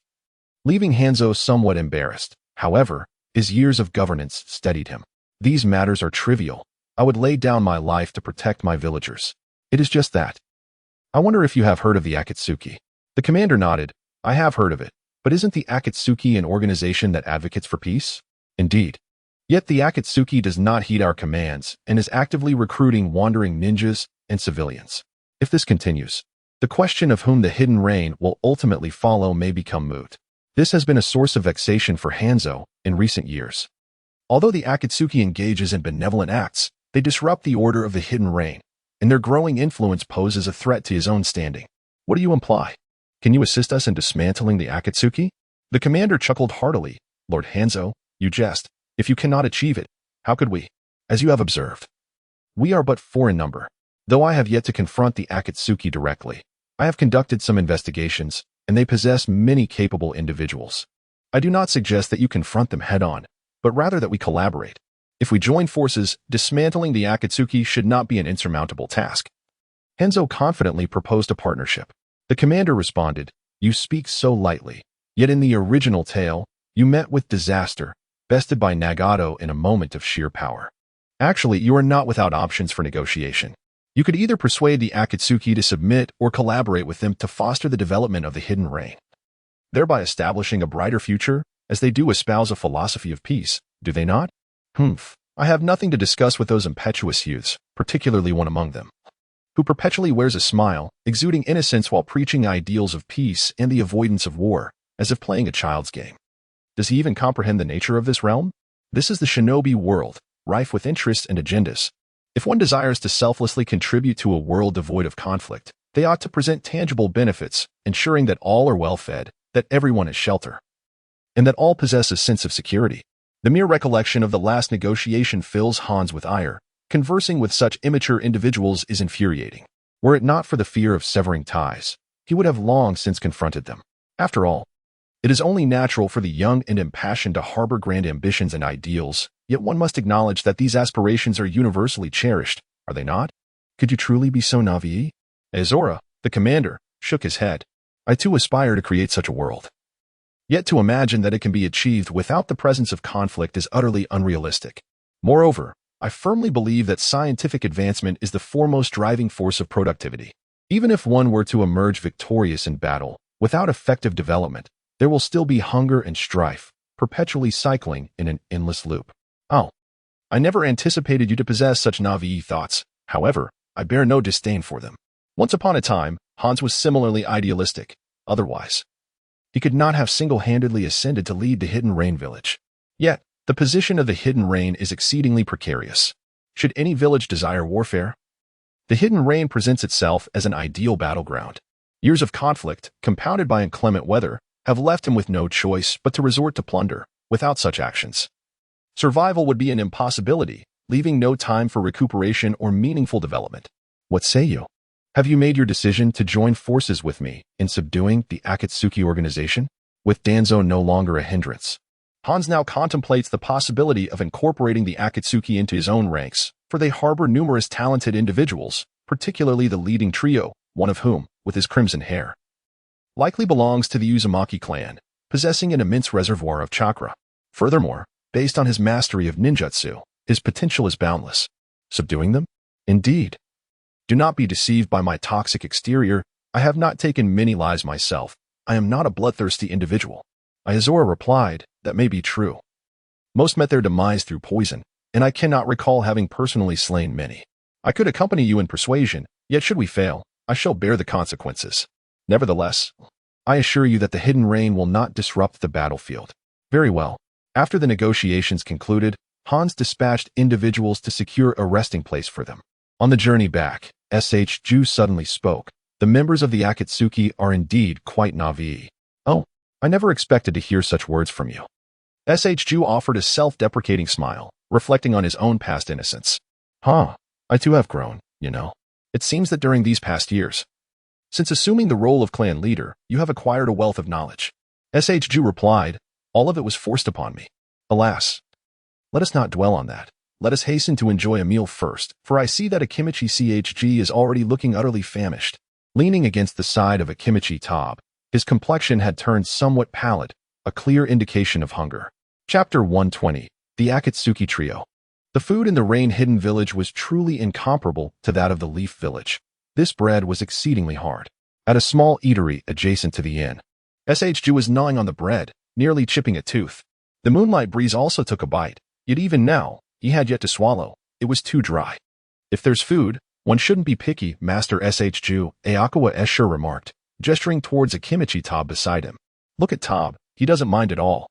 Leaving Hanzo somewhat embarrassed, however, his years of governance steadied him. These matters are trivial. I would lay down my life to protect my villagers. It is just that. I wonder if you have heard of the Akatsuki. The commander nodded. I have heard of it, but isn't the Akatsuki an organization that advocates for peace? Indeed. Yet the Akatsuki does not heed our commands and is actively recruiting wandering ninjas and civilians. If this continues, the question of whom the Hidden Rain will ultimately follow may become moot. This has been a source of vexation for Hanzo in recent years. Although the Akatsuki engages in benevolent acts, they disrupt the order of the Hidden Rain, and their growing influence poses a threat to his own standing. What do you imply? Can you assist us in dismantling the Akatsuki? The commander chuckled heartily. Lord Hanzo, you jest. If you cannot achieve it, how could we? As you have observed, we are but 4 in number. Though I have yet to confront the Akatsuki directly, I have conducted some investigations, and they possess many capable individuals. I do not suggest that you confront them head-on, but rather that we collaborate. If we join forces, dismantling the Akatsuki should not be an insurmountable task. Hanzo confidently proposed a partnership. The commander responded, You speak so lightly, yet in the original tale, you met with disaster, bested by Nagato in a moment of sheer power. Actually, you are not without options for negotiation. You could either persuade the Akatsuki to submit or collaborate with them to foster the development of the Hidden Rain, thereby establishing a brighter future, as they do espouse a philosophy of peace, do they not? I have nothing to discuss with those impetuous youths, particularly one among them, who perpetually wears a smile, exuding innocence while preaching ideals of peace and the avoidance of war, as if playing a child's game. Does he even comprehend the nature of this realm? This is the shinobi world, rife with interests and agendas. If one desires to selflessly contribute to a world devoid of conflict, they ought to present tangible benefits, ensuring that all are well fed, that everyone has shelter, and that all possess a sense of security. The mere recollection of the last negotiation fills Hans with ire. Conversing with such immature individuals is infuriating. Were it not for the fear of severing ties, he would have long since confronted them. After all, it is only natural for the young and impassioned to harbor grand ambitions and ideals, yet one must acknowledge that these aspirations are universally cherished, are they not? Could you truly be so naive? Azora, the commander, shook his head. I too aspire to create such a world. Yet to imagine that it can be achieved without the presence of conflict is utterly unrealistic. Moreover, I firmly believe that scientific advancement is the foremost driving force of productivity. Even if one were to emerge victorious in battle, without effective development, there will still be hunger and strife, perpetually cycling in an endless loop. Oh, I never anticipated you to possess such naive thoughts. However, I bear no disdain for them. Once upon a time, Hans was similarly idealistic. Otherwise, he could not have single-handedly ascended to lead the Hidden Rain village. Yet, The position of the Hidden Rain is exceedingly precarious. Should any village desire warfare? The Hidden Rain presents itself as an ideal battleground. Years of conflict, compounded by inclement weather, have left him with no choice but to resort to plunder. Without such actions, survival would be an impossibility, leaving no time for recuperation or meaningful development. What say you? Have you made your decision to join forces with me in subduing the Akatsuki organization? With Danzo no longer a hindrance, Hans now contemplates the possibility of incorporating the Akatsuki into his own ranks, for they harbor numerous talented individuals, particularly the leading trio, one of whom, with his crimson hair, likely belongs to the Uzumaki clan, possessing an immense reservoir of chakra. Furthermore, based on his mastery of ninjutsu, his potential is boundless. Subduing them? Indeed. Do not be deceived by my toxic exterior. I have not taken many lives myself. I am not a bloodthirsty individual. Aiozora replied, that may be true. Most met their demise through poison, and I cannot recall having personally slain many. I could accompany you in persuasion, yet should we fail, I shall bear the consequences. Nevertheless, I assure you that the Hidden Rain will not disrupt the battlefield. Very well. After the negotiations concluded, Hans dispatched individuals to secure a resting place for them. On the journey back, Ju suddenly spoke. The members of the Akatsuki are indeed quite naive. Oh, I never expected to hear such words from you. Ju offered a self-deprecating smile, reflecting on his own past innocence. I too have grown, you know. It seems that during these past years, since assuming the role of clan leader, you have acquired a wealth of knowledge. Ju replied, all of it was forced upon me. Alas. Let us not dwell on that. Let us hasten to enjoy a meal first, for I see that Akimichi Chg is already looking utterly famished. Leaning against the side of Akimichi Tab, his complexion had turned somewhat pallid, a clear indication of hunger. Chapter 120. The Akatsuki Trio. The food in the rain-hidden village was truly incomparable to that of the Leaf Village. This bread was exceedingly hard. At a small eatery adjacent to the inn, Ju was gnawing on the bread, nearly chipping a tooth. The moonlight breeze also took a bite, yet even now, he had yet to swallow. It was too dry. If there's food, one shouldn't be picky, Master Ju, Ayakawa Escher remarked, gesturing towards Akimichi Tab beside him. Look at Tab, he doesn't mind at all.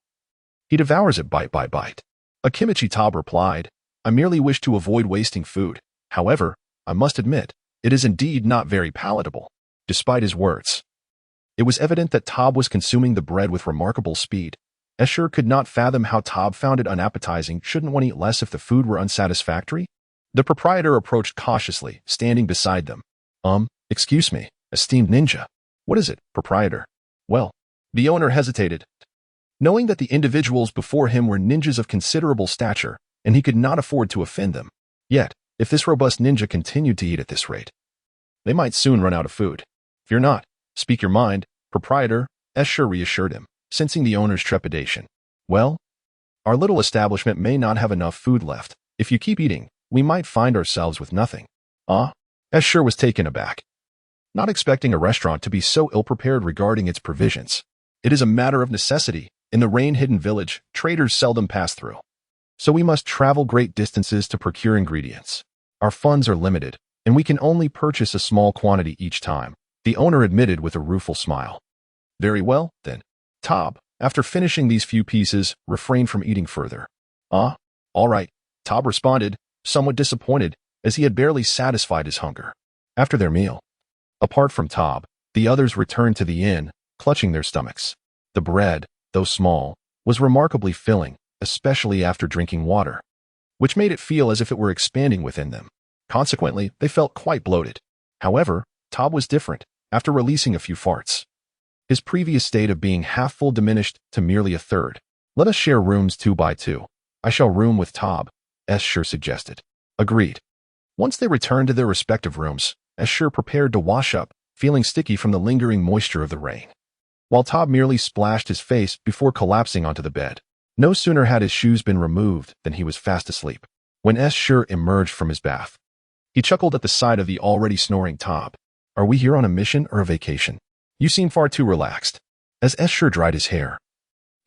He devours it bite by bite. Akimichi Tab replied, I merely wish to avoid wasting food. However, I must admit, it is indeed not very palatable. Despite his words, it was evident that Tab was consuming the bread with remarkable speed. Escher could not fathom how Tab found it unappetizing. Shouldn't one eat less if the food were unsatisfactory? The proprietor approached cautiously, standing beside them. Excuse me, esteemed ninja. What is it, proprietor? Well, the owner hesitated, knowing that the individuals before him were ninjas of considerable stature, and he could not afford to offend them. Yet, if this robust ninja continued to eat at this rate, they might soon run out of food. Fear not. Speak your mind, proprietor, Escher reassured him, sensing the owner's trepidation. Well, our little establishment may not have enough food left. If you keep eating, we might find ourselves with nothing. Escher was taken aback, not expecting a restaurant to be so ill-prepared regarding its provisions. It is a matter of necessity. In the rain-hidden village, traders seldom pass through, so we must travel great distances to procure ingredients. Our funds are limited, and we can only purchase a small quantity each time, the owner admitted with a rueful smile. Very well, then. Tab, after finishing these few pieces, refrained from eating further. All right, Tab responded, somewhat disappointed, as he had barely satisfied his hunger. After their meal, apart from Tab, the others returned to the inn, clutching their stomachs. The bread, though small, was remarkably filling, especially after drinking water, which made it feel as if it were expanding within them. Consequently, they felt quite bloated. However, Tab was different. After releasing a few farts, his previous state of being half full diminished to merely a third. Let us share rooms 2 by 2. I shall room with Tab, Escher suggested. Agreed. Once they returned to their respective rooms, Escher prepared to wash up, feeling sticky from the lingering moisture of the rain, while Tab merely splashed his face before collapsing onto the bed. No sooner had his shoes been removed than he was fast asleep. When Escher emerged from his bath, he chuckled at the sight of the already snoring Tab. Are we here on a mission or a vacation? You seem far too relaxed. As Escher dried his hair,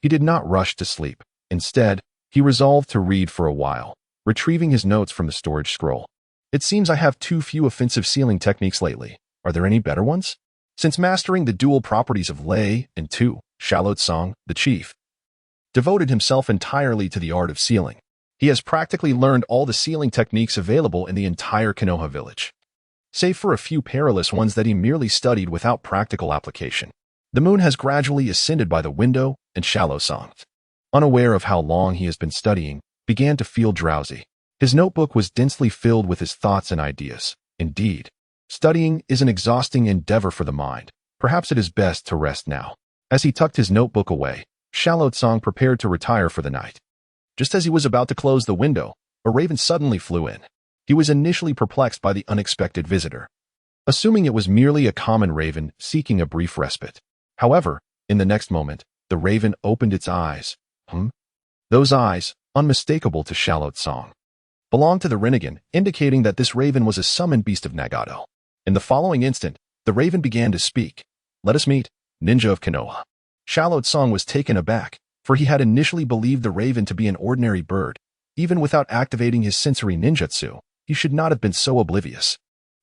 he did not rush to sleep. Instead, he resolved to read for a while, retrieving his notes from the storage scroll. It seems I have too few offensive sealing techniques lately. Are there any better ones? Since mastering the dual properties of Lei and Tu, Shalot Song, the chief, devoted himself entirely to the art of sealing. He has practically learned all the sealing techniques available in the entire Kenoha village, save for a few perilous ones that he merely studied without practical application. The moon has gradually ascended by the window, and Shallow Song, unaware of how long he has been studying, began to feel drowsy. His notebook was densely filled with his thoughts and ideas. Indeed, studying is an exhausting endeavor for the mind. Perhaps it is best to rest now. As he tucked his notebook away, Shallow Song prepared to retire for the night. Just as he was about to close the window, a raven suddenly flew in. He was initially perplexed by the unexpected visitor, assuming it was merely a common raven seeking a brief respite. However, in the next moment, the raven opened its eyes. Those eyes, unmistakable to Shallow Song, belonged to the Rinnegan, indicating that this raven was a summoned beast of Nagato. In the following instant, the raven began to speak. "Let us meet, ninja of Kenoha." Shallow Song was taken aback, for he had initially believed the raven to be an ordinary bird. Even without activating his sensory ninjutsu, he should not have been so oblivious.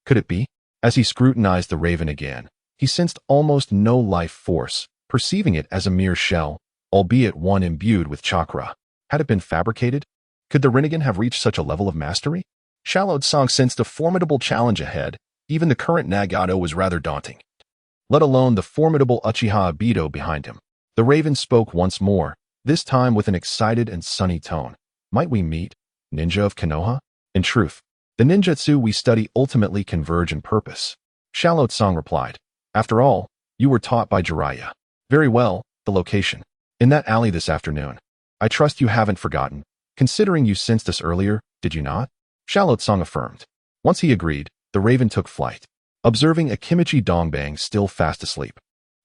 Could it be? As he scrutinized the raven again, he sensed almost no life force, perceiving it as a mere shell, albeit one imbued with chakra. Had it been fabricated? Could the Rinnegan have reached such a level of mastery? Shallow Song sensed a formidable challenge ahead. Even the current Nagato was rather daunting, let alone the formidable Uchiha Obito behind him. The raven spoke once more, this time with an excited and sunny tone. "Might we meet, ninja of Kenoha?" In truth, the ninjutsu we study ultimately converge in purpose. Shallow Song replied. "After all, you were taught by Jiraiya." "Very well, the location. In that alley this afternoon. I trust you haven't forgotten, considering you sensed us earlier, did you not?" Shallow Song affirmed. Once he agreed, the raven took flight, observing Akimichi Dongbang still fast asleep.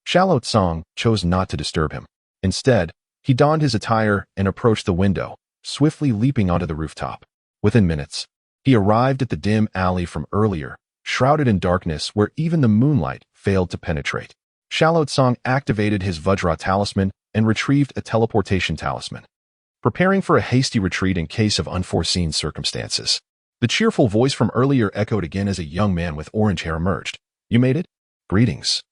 Shallow Song chose not to disturb him. Instead, he donned his attire and approached the window, swiftly leaping onto the rooftop. Within minutes, he arrived at the dim alley from earlier, shrouded in darkness where even the moonlight failed to penetrate. Shallow Song activated his Vajra talisman and retrieved a teleportation talisman, preparing for a hasty retreat in case of unforeseen circumstances. The cheerful voice from earlier echoed again as a young man with orange hair emerged. "You made it? Greetings.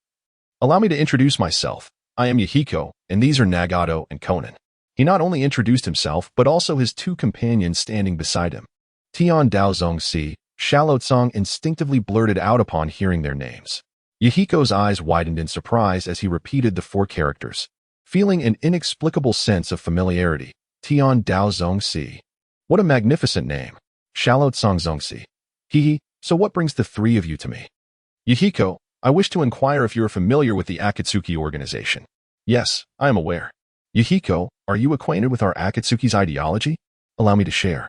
Allow me to introduce myself. I am Yahiko, and these are Nagato and Conan." He not only introduced himself, but also his two companions standing beside him. Tian Daozong Si, Shallow Song instinctively blurted out upon hearing their names. Yahiko's eyes widened in surprise as he repeated the four characters, feeling an inexplicable sense of familiarity. Tian Daozong Si. What a magnificent name. Shallow Song Zongsi. Hee, so what brings the three of you to me? Yahiko, I wish to inquire if you are familiar with the Akatsuki organization. Yes, I am aware. Yahiko, are you acquainted with our Akatsuki's ideology? Allow me to share.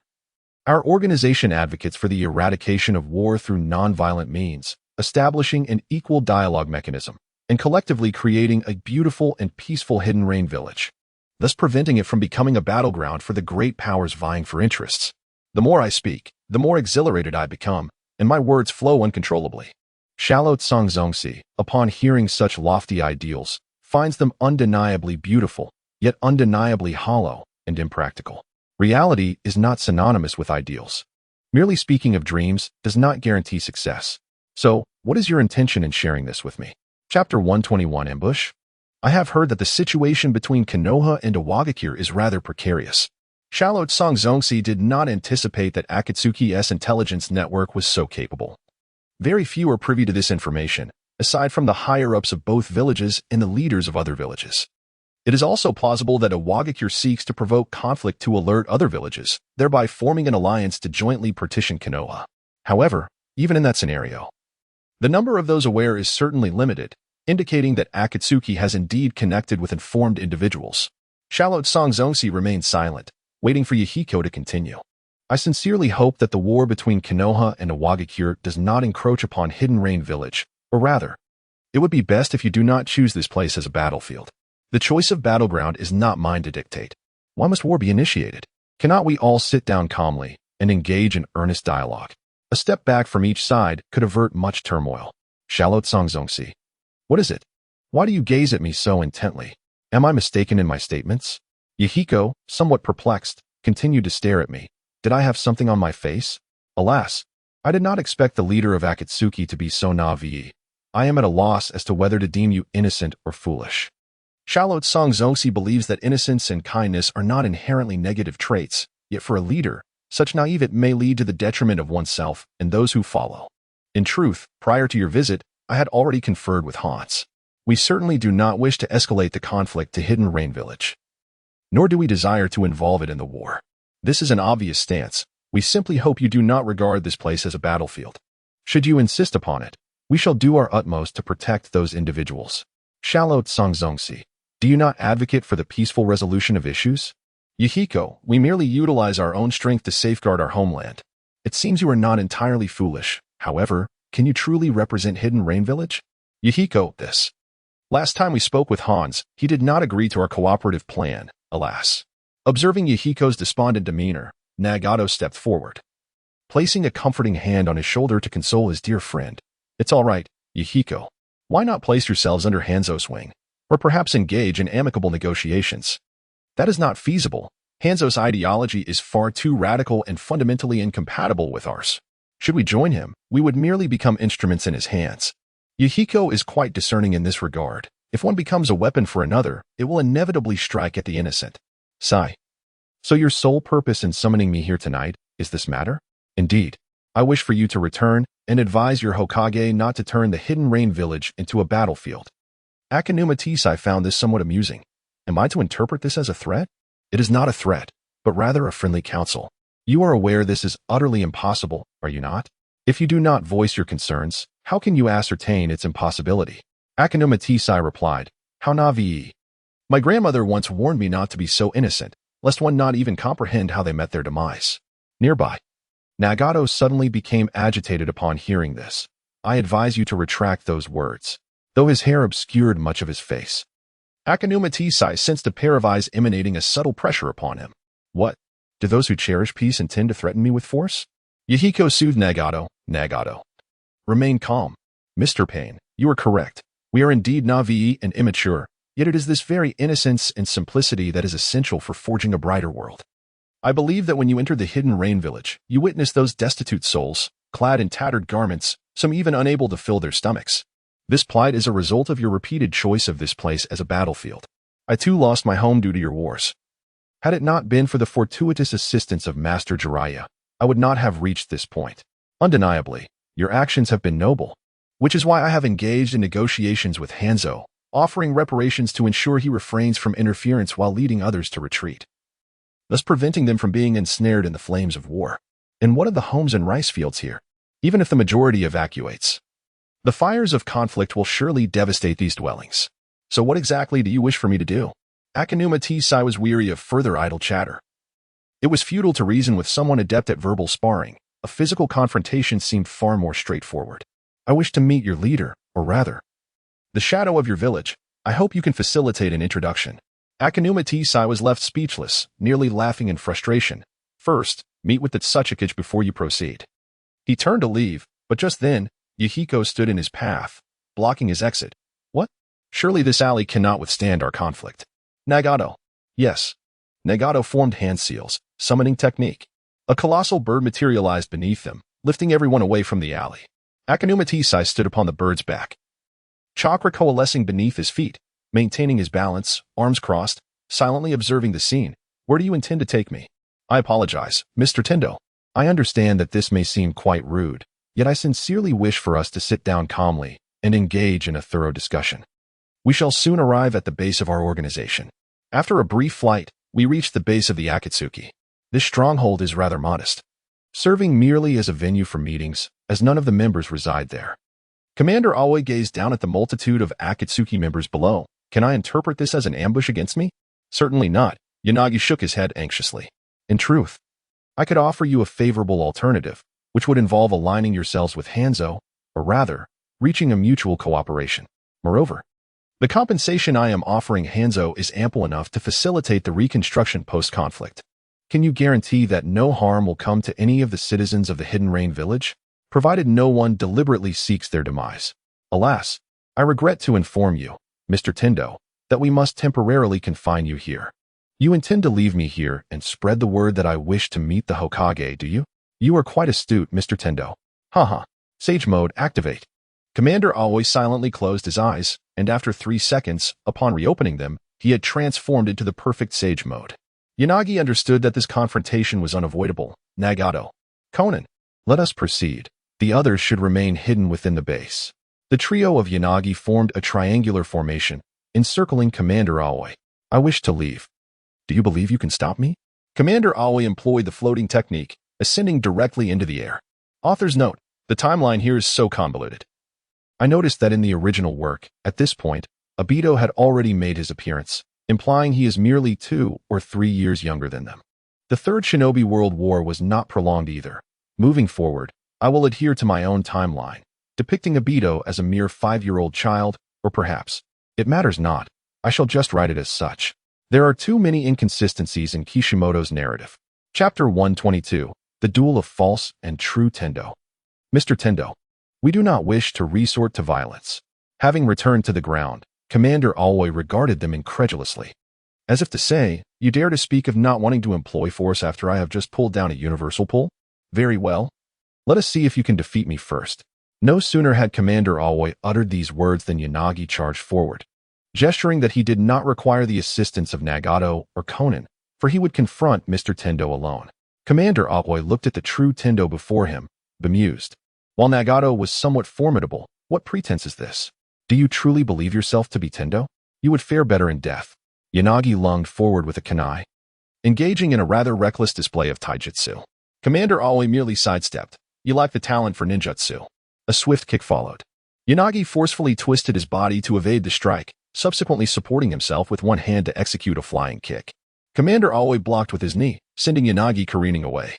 Our organization advocates for the eradication of war through nonviolent means, establishing an equal dialogue mechanism, and collectively creating a beautiful and peaceful hidden rain village, thus preventing it from becoming a battleground for the great powers vying for interests. The more I speak, the more exhilarated I become, and my words flow uncontrollably. Shallow Song Zongsi, upon hearing such lofty ideals, finds them undeniably beautiful, yet undeniably hollow and impractical. Reality is not synonymous with ideals. Merely speaking of dreams does not guarantee success. So, what is your intention in sharing this with me? Chapter 121 Ambush. I have heard that the situation between Kenoha and Awagakure is rather precarious. Shallow Song Zongsi did not anticipate that Akatsuki's intelligence network was so capable. Very few are privy to this information, aside from the higher-ups of both villages and the leaders of other villages. It is also plausible that Awagakure seeks to provoke conflict to alert other villages, thereby forming an alliance to jointly partition Kenoha. However, even in that scenario, the number of those aware is certainly limited, indicating that Akatsuki has indeed connected with informed individuals. Shallow Song Zongsi remained silent, waiting for Yahiko to continue. I sincerely hope that the war between Kenoha and Awagakure does not encroach upon Hidden Rain Village, or rather, it would be best if you do not choose this place as a battlefield. The choice of battleground is not mine to dictate. Why must war be initiated? Cannot we all sit down calmly and engage in earnest dialogue? A step back from each side could avert much turmoil. Shallow Song Zongsi. What is it? Why do you gaze at me so intently? Am I mistaken in my statements? Yahiko, somewhat perplexed, continued to stare at me. Did I have something on my face? Alas, I did not expect the leader of Akatsuki to be so naive. I am at a loss as to whether to deem you innocent or foolish. Xiaolou Zongzi believes that innocence and kindness are not inherently negative traits, yet for a leader, such naivete may lead to the detriment of oneself and those who follow. In truth, prior to your visit, I had already conferred with Hans. We certainly do not wish to escalate the conflict to Hidden Rain Village. Nor do we desire to involve it in the war. This is an obvious stance. We simply hope you do not regard this place as a battlefield. Should you insist upon it, we shall do our utmost to protect those individuals. Xiaolou Zongzi, do you not advocate for the peaceful resolution of issues? Yahiko, we merely utilize our own strength to safeguard our homeland. It seems you are not entirely foolish. However, can you truly represent Hidden Rain Village? Yahiko, this. Last time we spoke with Hans, he did not agree to our cooperative plan, alas. Observing Yahiko's despondent demeanor, Nagato stepped forward. Placing a comforting hand on his shoulder to console his dear friend. It's all right, Yahiko. Why not place yourselves under Hanzo's wing? Or perhaps engage in amicable negotiations? That is not feasible. Hanzo's ideology is far too radical and fundamentally incompatible with ours. Should we join him, we would merely become instruments in his hands. Yahiko is quite discerning in this regard. If one becomes a weapon for another, it will inevitably strike at the innocent. Sigh. So your sole purpose in summoning me here tonight is this matter? Indeed. I wish for you to return and advise your Hokage not to turn the Hidden Rain Village into a battlefield. Akanuma Tisai found this somewhat amusing. Am I to interpret this as a threat? It is not a threat, but rather a friendly counsel. You are aware this is utterly impossible, are you not? If you do not voice your concerns, how can you ascertain its impossibility? Akanuma Tisai replied, How navi? My grandmother once warned me not to be so innocent, lest one not even comprehend how they met their demise. Nearby. Nagato suddenly became agitated upon hearing this. I advise you to retract those words, though his hair obscured much of his face. Akanuma Tisai sensed a pair of eyes emanating a subtle pressure upon him. What? Do those who cherish peace intend to threaten me with force? Yahiko soothed Nagato. Nagato. Remain calm. Mr. Pain, you are correct. We are indeed navi and immature, yet it is this very innocence and simplicity that is essential for forging a brighter world. I believe that when you entered the Hidden Rain Village, you witnessed those destitute souls, clad in tattered garments, some even unable to fill their stomachs. This plight is a result of your repeated choice of this place as a battlefield. I too lost my home due to your wars. Had it not been for the fortuitous assistance of Master Jiraiya, I would not have reached this point. Undeniably, your actions have been noble, which is why I have engaged in negotiations with Hanzo, offering reparations to ensure he refrains from interference while leading others to retreat, thus preventing them from being ensnared in the flames of war. And what of the homes and rice fields here? Even if the majority evacuates, the fires of conflict will surely devastate these dwellings. So what exactly do you wish for me to do? Akanuma Tisai was weary of further idle chatter. It was futile to reason with someone adept at verbal sparring. A physical confrontation seemed far more straightforward. I wish to meet your leader, or rather, the shadow of your village. I hope you can facilitate an introduction. Akanuma Tisai was left speechless, nearly laughing in frustration. First, meet with the Tsuchikage before you proceed. He turned to leave, but just then, Yahiko stood in his path, blocking his exit. What? Surely this alley cannot withstand our conflict. Nagato. Yes. Nagato formed hand seals, summoning technique. A colossal bird materialized beneath them, lifting everyone away from the alley. Akanuma Tisai stood upon the bird's back, Chakra coalescing beneath his feet, maintaining his balance, arms crossed, silently observing the scene. Where do you intend to take me? I apologize, Mr. Tendo. I understand that this may seem quite rude, yet I sincerely wish for us to sit down calmly and engage in a thorough discussion. We shall soon arrive at the base of our organization. After a brief flight, we reach the base of the Akatsuki. This stronghold is rather modest, serving merely as a venue for meetings, as none of the members reside there. Commander Aoi gazed down at the multitude of Akatsuki members below. Can I interpret this as an ambush against me? Certainly not. Yanagi shook his head anxiously. In truth, I could offer you a favorable alternative, which would involve aligning yourselves with Hanzo, or rather, reaching a mutual cooperation. Moreover, the compensation I am offering Hanzo is ample enough to facilitate the reconstruction post-conflict. Can you guarantee that no harm will come to any of the citizens of the Hidden Rain Village, provided no one deliberately seeks their demise? Alas, I regret to inform you, Mr. Tendo, that we must temporarily confine you here. You intend to leave me here and spread the word that I wish to meet the Hokage, do you? You are quite astute, Mr. Tendo. Haha. Sage mode activate. Commander Aoi silently closed his eyes, and after 3 seconds, upon reopening them, he had transformed into the perfect sage mode. Yanagi understood that this confrontation was unavoidable. Nagato. Conan. Let us proceed. The others should remain hidden within the base. The trio of Yanagi formed a triangular formation, encircling Commander Aoi. I wish to leave. Do you believe you can stop me? Commander Aoi employed the floating technique, ascending directly into the air. Author's note, the timeline here is so convoluted. I noticed that in the original work, at this point, Obito had already made his appearance, implying he is merely 2 or 3 years younger than them. The Third Shinobi World War was not prolonged either. Moving forward, I will adhere to my own timeline, depicting Obito as a mere 5-year-old child, or perhaps, it matters not, I shall just write it as such. There are too many inconsistencies in Kishimoto's narrative. Chapter 122, The Duel of False and True Tendo. Mr. Tendo, we do not wish to resort to violence. Having returned to the ground, Commander Aoi regarded them incredulously. As if to say, you dare to speak of not wanting to employ force after I have just pulled down a universal pull? Very well. Let us see if you can defeat me first. No sooner had Commander Aoi uttered these words than Yanagi charged forward, gesturing that he did not require the assistance of Nagato or Conan, for he would confront Mr. Tendo alone. Commander Aoi looked at the true Tendo before him, bemused. While Nagato was somewhat formidable, what pretense is this? Do you truly believe yourself to be Tendo? You would fare better in death. Yanagi lunged forward with a kunai, engaging in a rather reckless display of taijutsu. Commander Aoi merely sidestepped. You lack the talent for ninjutsu. A swift kick followed. Yanagi forcefully twisted his body to evade the strike, subsequently supporting himself with one hand to execute a flying kick. Commander Aoi blocked with his knee, sending Yanagi careening away.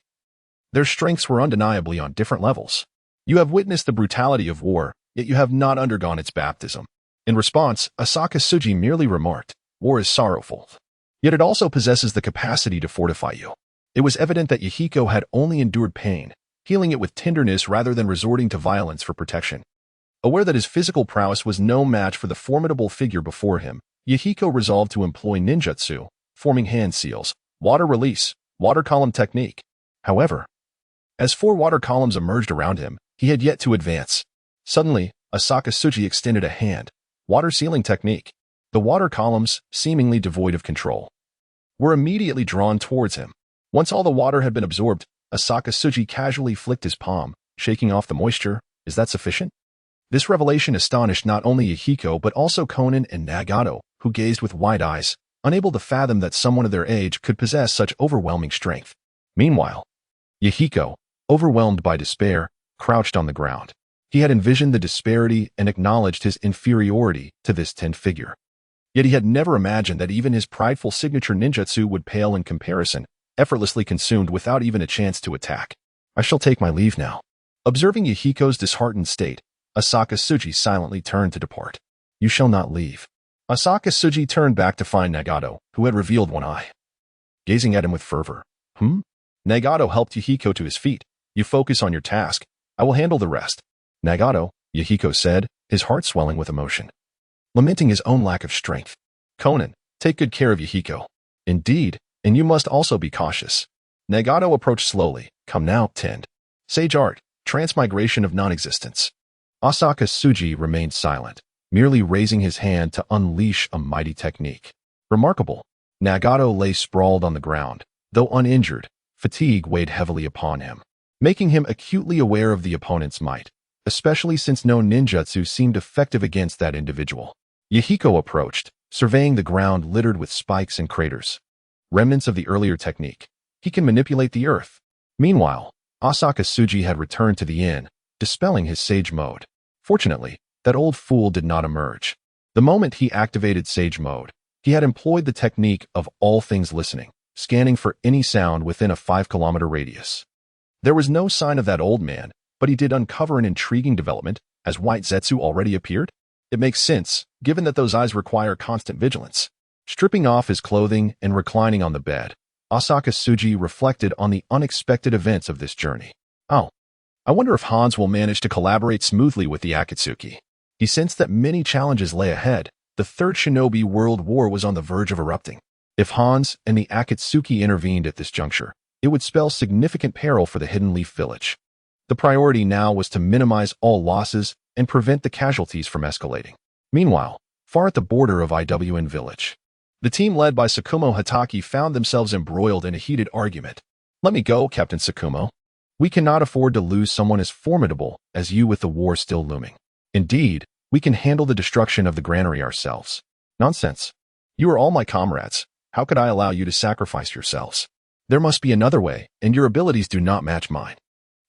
Their strengths were undeniably on different levels. You have witnessed the brutality of war, yet you have not undergone its baptism. In response, Asaka Tsuji merely remarked, war is sorrowful. Yet it also possesses the capacity to fortify you. It was evident that Yahiko had only endured pain, healing it with tenderness rather than resorting to violence for protection. Aware that his physical prowess was no match for the formidable figure before him, Yahiko resolved to employ ninjutsu, forming hand seals, water release, water column technique. However, as 4 water columns emerged around him, he had yet to advance. Suddenly, Asaka Tsuji extended a hand, water sealing technique. The water columns, seemingly devoid of control, were immediately drawn towards him. Once all the water had been absorbed, Asaka Tsuji casually flicked his palm, shaking off the moisture. Is that sufficient? This revelation astonished not only Yahiko but also Conan and Nagato, who gazed with wide eyes, unable to fathom that someone of their age could possess such overwhelming strength. Meanwhile, Yahiko, overwhelmed by despair, crouched on the ground. He had envisioned the disparity and acknowledged his inferiority to this 10th figure. Yet he had never imagined that even his prideful signature ninjutsu would pale in comparison, effortlessly consumed without even a chance to attack. I shall take my leave now. Observing Yahiko's disheartened state, Asaka Tsuji silently turned to depart. You shall not leave. Asaka Tsuji turned back to find Nagato, who had revealed one eye, gazing at him with fervor. Nagato helped Yahiko to his feet. You focus on your task. I will handle the rest. Nagato, Yahiko said, his heart swelling with emotion, lamenting his own lack of strength. Conan, take good care of Yahiko. Indeed, and you must also be cautious. Nagato approached slowly. Come now, tend. Sage art, transmigration of non-existence. Asaka Tsuji remained silent, merely raising his hand to unleash a mighty technique. Remarkable. Nagato lay sprawled on the ground. Though uninjured, fatigue weighed heavily upon him, making him acutely aware of the opponent's might, especially since no ninjutsu seemed effective against that individual. Yahiko approached, surveying the ground littered with spikes and craters, remnants of the earlier technique. He can manipulate the earth. Meanwhile, Asaka Tsuji had returned to the inn, dispelling his sage mode. Fortunately, that old fool did not emerge. The moment he activated sage mode, he had employed the technique of all things listening, scanning for any sound within a 5-kilometer radius. There was no sign of that old man, but he did uncover an intriguing development, as White Zetsu already appeared. It makes sense, given that those eyes require constant vigilance. Stripping off his clothing and reclining on the bed, Asaka Tsuji reflected on the unexpected events of this journey. Oh, I wonder if Hans will manage to collaborate smoothly with the Akatsuki. He sensed that many challenges lay ahead. The Third Shinobi World War was on the verge of erupting. If Hans and the Akatsuki intervened at this juncture, it would spell significant peril for the Hidden Leaf Village. The priority now was to minimize all losses and prevent the casualties from escalating. Meanwhile, far at the border of IWN Village, the team led by Tsukumo Hatake found themselves embroiled in a heated argument. "Let me go, Captain Tsukumo. We cannot afford to lose someone as formidable as you with the war still looming. Indeed, we can handle the destruction of the granary ourselves." "Nonsense. You are all my comrades. How could I allow you to sacrifice yourselves? There must be another way, and your abilities do not match mine.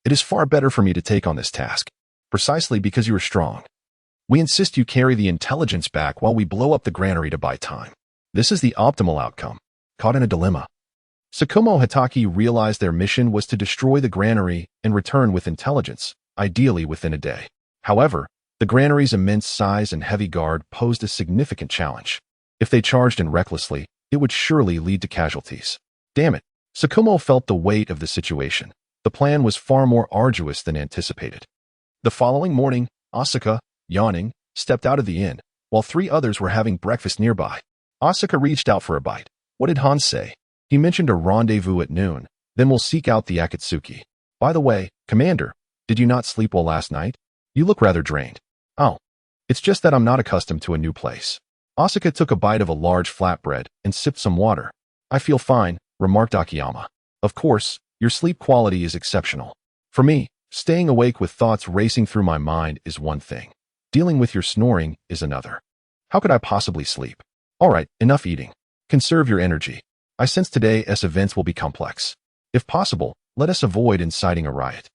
It is far better for me to take on this task, precisely because you are strong. We insist you carry the intelligence back while we blow up the granary to buy time. This is the optimal outcome." Caught in a dilemma, Tsukumo Hatake realized their mission was to destroy the granary and return with intelligence, ideally within a day. However, the granary's immense size and heavy guard posed a significant challenge. If they charged in recklessly, it would surely lead to casualties. Damn it, Tsukumo felt the weight of the situation. The plan was far more arduous than anticipated. The following morning, Asuka, yawning, stepped out of the inn, while 3 others were having breakfast nearby. Asuka reached out for a bite. "What did Hans say?" "He mentioned a rendezvous at noon, then we'll seek out the Akatsuki. By the way, Commander, did you not sleep well last night? You look rather drained." "Oh, it's just that I'm not accustomed to a new place." Asuka took a bite of a large flatbread and sipped some water. "I feel fine," remarked Akiyama. "Of course, your sleep quality is exceptional. For me, staying awake with thoughts racing through my mind is one thing. Dealing with your snoring is another. How could I possibly sleep? All right, enough eating. Conserve your energy. I sense today's events will be complex. If possible, let us avoid inciting a riot."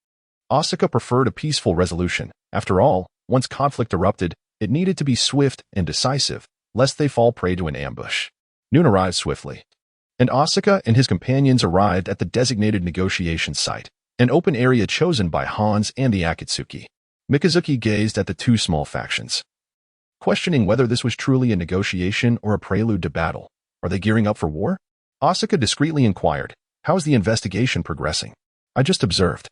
Asuka preferred a peaceful resolution. After all, once conflict erupted, it needed to be swift and decisive, lest they fall prey to an ambush. Noon arrived swiftly, and Asuka and his companions arrived at the designated negotiation site, an open area chosen by Hans and the Akatsuki. Mikazuki gazed at the 2 small factions, questioning whether this was truly a negotiation or a prelude to battle. Are they gearing up for war? Asuka discreetly inquired, "How is the investigation progressing?" "I just observed.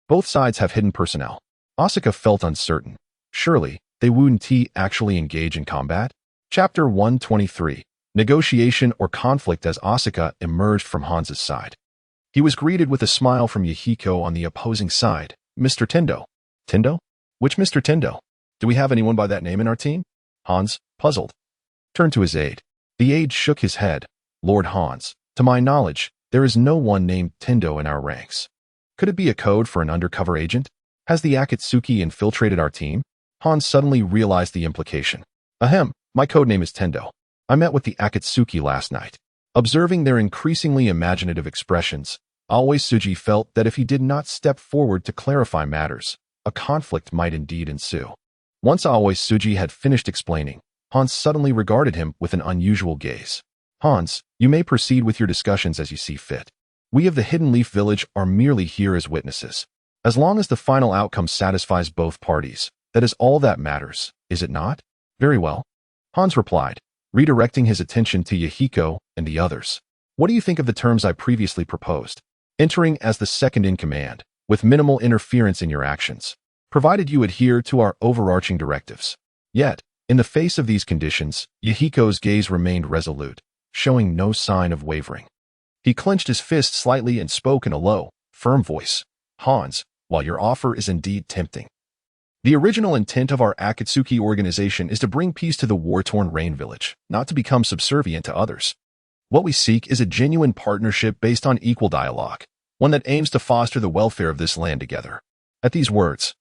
Both sides have hidden personnel." Asuka felt uncertain. Surely, they wouldn't actually engage in combat? Chapter 123. Negotiation or conflict. As Asuka emerged from Hans's side, he was greeted with a smile from Yahiko on the opposing side. "Mr. Tendo." "Tendo? Which Mr. Tendo? Do we have anyone by that name in our team?" Hans, puzzled, turned to his aide. The aide shook his head. "Lord Hans, to my knowledge, there is no one named Tendo in our ranks. Could it be a code for an undercover agent? Has the Akatsuki infiltrated our team?" Hans suddenly realized the implication. "Ahem, my codename is Tendo. I met with the Akatsuki last night." Observing their increasingly imaginative expressions, Aoi Tsuji felt that if he did not step forward to clarify matters, a conflict might indeed ensue. Once Aoi Tsuji had finished explaining, Hans suddenly regarded him with an unusual gaze. "Hans, you may proceed with your discussions as you see fit. We of the Hidden Leaf Village are merely here as witnesses. As long as the final outcome satisfies both parties, that is all that matters, is it not?" "Very well," Hans replied, redirecting his attention to Yahiko and the others. "What do you think of the terms I previously proposed? Entering as the second in command, with minimal interference in your actions, provided you adhere to our overarching directives." Yet, in the face of these conditions, Yahiko's gaze remained resolute, showing no sign of wavering. He clenched his fist slightly and spoke in a low, firm voice. "Hans, while your offer is indeed tempting, the original intent of our Akatsuki organization is to bring peace to the war-torn Rain Village, not to become subservient to others. What we seek is a genuine partnership based on equal dialogue, one that aims to foster the welfare of this land together." At these words,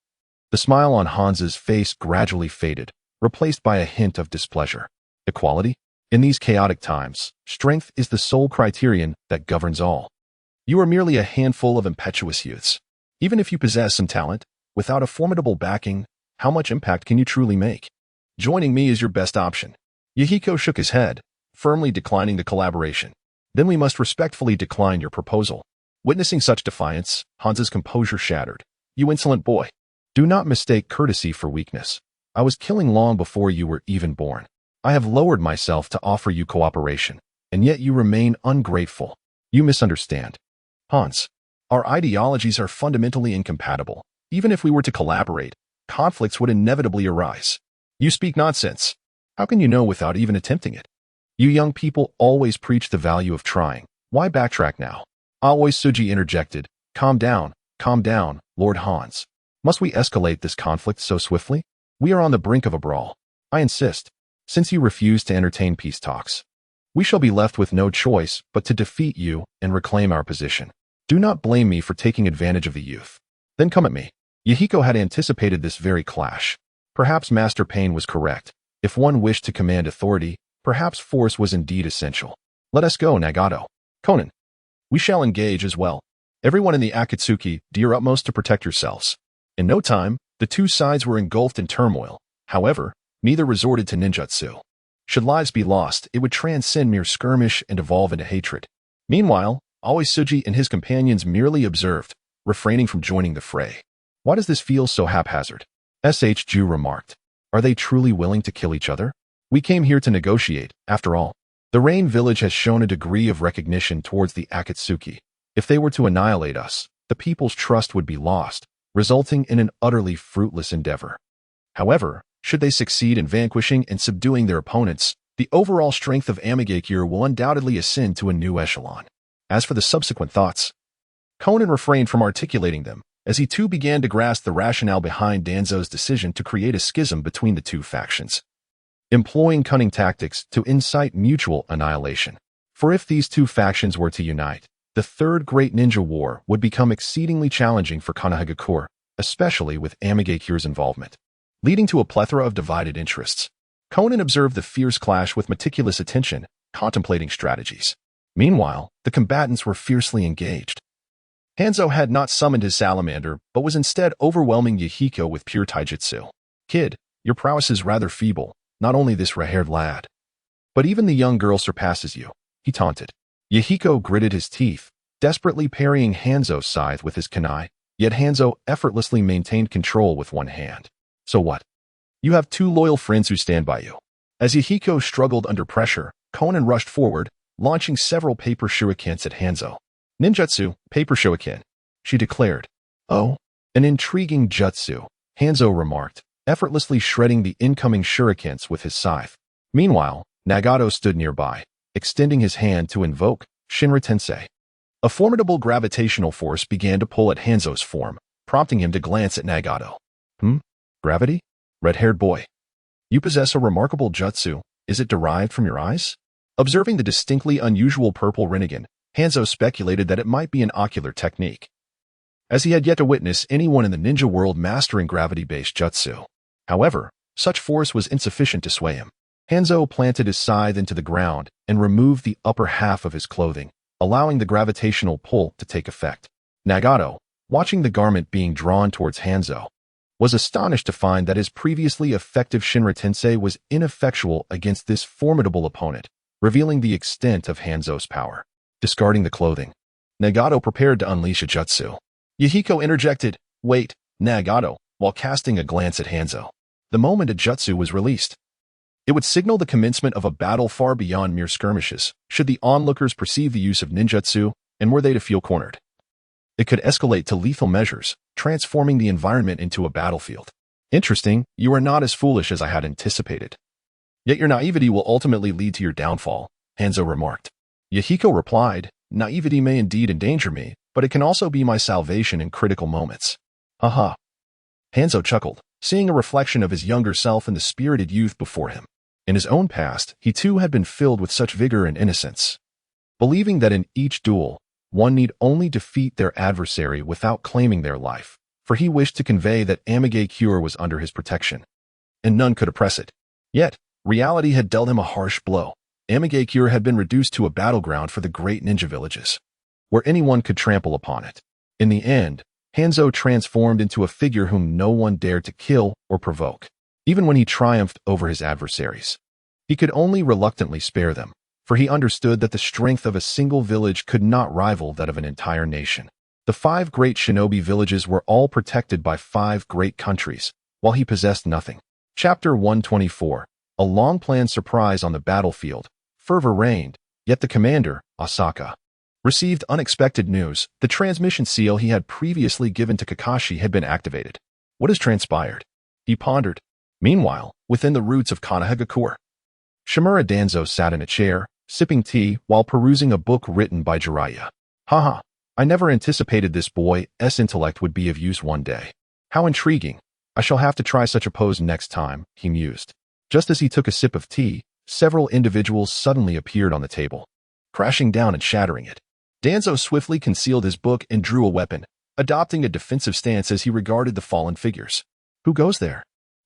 the smile on Hans's face gradually faded, replaced by a hint of displeasure. Equality? In these chaotic times, strength is the sole criterion that governs all. You are merely a handful of impetuous youths. Even if you possess some talent, without a formidable backing, how much impact can you truly make? Joining me is your best option. Yahiko shook his head, firmly declining the collaboration. "Then we must respectfully decline your proposal." Witnessing such defiance, Hans's composure shattered. "You insolent boy. Do not mistake courtesy for weakness. I was killing long before you were even born. I have lowered myself to offer you cooperation, and yet you remain ungrateful. You misunderstand. Hans, our ideologies are fundamentally incompatible. Even if we were to collaborate, conflicts would inevitably arise. You speak nonsense. How can you know without even attempting it? You young people always preach the value of trying. Why backtrack now?" Aoi Tsuji interjected. Calm down, Lord Hans. Must we escalate this conflict so swiftly? We are on the brink of a brawl. I insist, since you refuse to entertain peace talks. We shall be left with no choice but to defeat you and reclaim our position. Do not blame me for taking advantage of the youth. Then come at me. Yahiko had anticipated this very clash. Perhaps Master Pain was correct. If one wished to command authority, perhaps force was indeed essential. Let us go, Nagato. Conan. We shall engage as well. Everyone in the Akatsuki, do your utmost to protect yourselves. In no time, the two sides were engulfed in turmoil. However, neither resorted to ninjutsu. Should lives be lost, it would transcend mere skirmish and evolve into hatred. Meanwhile, Aoi-Suji and his companions merely observed, refraining from joining the fray. Why does this feel so haphazard? S.H. Ju remarked. Are they truly willing to kill each other? We came here to negotiate, after all. The Rain Village has shown a degree of recognition towards the Akatsuki. If they were to annihilate us, the people's trust would be lost, resulting in an utterly fruitless endeavor. However, should they succeed in vanquishing and subduing their opponents, the overall strength of Amigakure will undoubtedly ascend to a new echelon. As for the subsequent thoughts, Conan refrained from articulating them, as he too began to grasp the rationale behind Danzo's decision to create a schism between the two factions, employing cunning tactics to incite mutual annihilation. For if these two factions were to unite, the Third Great Ninja War would become exceedingly challenging for Konohagakure, especially with Amigakure's involvement, leading to a plethora of divided interests. Conan observed the fierce clash with meticulous attention, contemplating strategies. Meanwhile, the combatants were fiercely engaged. Hanzo had not summoned his salamander, but was instead overwhelming Yahiko with pure taijutsu. Kid, your prowess is rather feeble, not only this red-haired lad, but even the young girl surpasses you, he taunted. Yahiko gritted his teeth, desperately parrying Hanzo's scythe with his kunai, yet Hanzo effortlessly maintained control with one hand. So what? You have two loyal friends who stand by you. As Yahiko struggled under pressure, Conan rushed forward, launching several paper shurikens at Hanzo. Ninjutsu, paper shuriken, she declared. Oh, an intriguing jutsu, Hanzo remarked, effortlessly shredding the incoming shurikens with his scythe. Meanwhile, Nagato stood nearby, extending his hand to invoke Shinra Tensei. A formidable gravitational force began to pull at Hanzo's form, prompting him to glance at Nagato. Gravity? Red-haired boy. You possess a remarkable jutsu. Is it derived from your eyes? Observing the distinctly unusual purple Rinnegan, Hanzo speculated that it might be an ocular technique, as he had yet to witness anyone in the ninja world mastering gravity-based jutsu. However, such force was insufficient to sway him. Hanzo planted his scythe into the ground and removed the upper half of his clothing, allowing the gravitational pull to take effect. Nagato, watching the garment being drawn towards Hanzo, was astonished to find that his previously effective Shinra Tensei was ineffectual against this formidable opponent, revealing the extent of Hanzo's power. Discarding the clothing, Nagato prepared to unleash a jutsu. Yahiko interjected, "Wait, Nagato," while casting a glance at Hanzo. The moment a jutsu was released, it would signal the commencement of a battle far beyond mere skirmishes, should the onlookers perceive the use of ninjutsu, and were they to feel cornered. It could escalate to lethal measures, transforming the environment into a battlefield. Interesting, you are not as foolish as I had anticipated. Yet your naivety will ultimately lead to your downfall, Hanzo remarked. Yahiko replied, naivety may indeed endanger me, but it can also be my salvation in critical moments. Haha. Hanzo chuckled, seeing a reflection of his younger self in the spirited youth before him. In his own past, he too had been filled with such vigor and innocence, believing that in each duel, one need only defeat their adversary without claiming their life, for he wished to convey that Amigakure was under his protection, and none could oppress it. Yet, reality had dealt him a harsh blow. Amigakure had been reduced to a battleground for the great ninja villages, where anyone could trample upon it. In the end, Hanzo transformed into a figure whom no one dared to kill or provoke. Even when he triumphed over his adversaries, he could only reluctantly spare them, for he understood that the strength of a single village could not rival that of an entire nation. The 5 great shinobi villages were all protected by 5 great countries, while he possessed nothing. Chapter 124. A long-planned surprise on the battlefield. Fervor reigned, yet the commander, Asaka, received unexpected news. The transmission seal he had previously given to Kakashi had been activated. What has transpired? He pondered. Meanwhile, within the roots of Konohagakure, Shimura Danzo sat in a chair, sipping tea while perusing a book written by Jiraiya. Haha, I never anticipated this boy's intellect would be of use one day. How intriguing. I shall have to try such a pose next time, he mused. Just as he took a sip of tea, several individuals suddenly appeared on the table, crashing down and shattering it. Danzo swiftly concealed his book and drew a weapon, adopting a defensive stance as he regarded the fallen figures. Who goes there?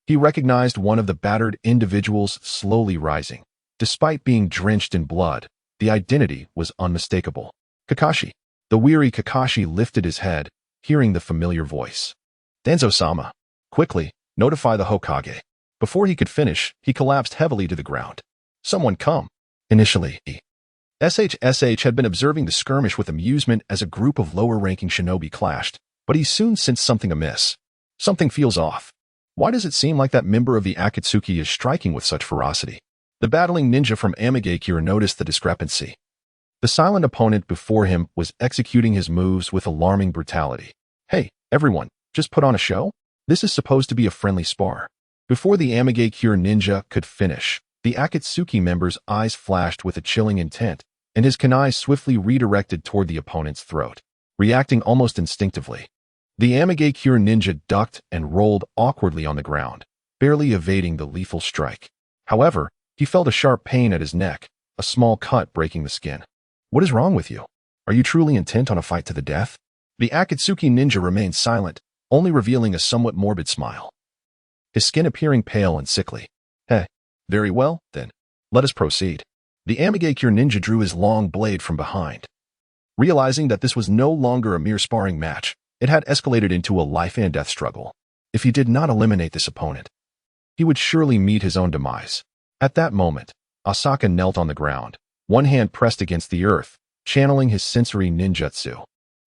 He recognized one of the battered individuals slowly rising. Despite being drenched in blood, the identity was unmistakable. Kakashi. The weary Kakashi lifted his head, hearing the familiar voice. Danzo-sama. Quickly, notify the Hokage. Before he could finish, he collapsed heavily to the ground. Someone come. Initially, SHSH had been observing the skirmish with amusement as a group of lower-ranking shinobi clashed, but he soon sensed something amiss. Something feels off. Why does it seem like that member of the Akatsuki is striking with such ferocity? The battling ninja from Amigakure noticed the discrepancy. The silent opponent before him was executing his moves with alarming brutality. Hey, everyone, just put on a show? This is supposed to be a friendly spar. Before the Amigakure ninja could finish, the Akatsuki member's eyes flashed with a chilling intent, and his kunai swiftly redirected toward the opponent's throat, reacting almost instinctively. The Amigakure ninja ducked and rolled awkwardly on the ground, barely evading the lethal strike. However, he felt a sharp pain at his neck, a small cut breaking the skin. What is wrong with you? Are you truly intent on a fight to the death? The Akatsuki ninja remained silent, only revealing a somewhat morbid smile, his skin appearing pale and sickly. Hey, very well, then. Let us proceed. The Amigakure ninja drew his long blade from behind. Realizing that this was no longer a mere sparring match, it had escalated into a life-and-death struggle. If he did not eliminate this opponent, he would surely meet his own demise. At that moment, Asaka knelt on the ground, one hand pressed against the earth, channeling his sensory ninjutsu,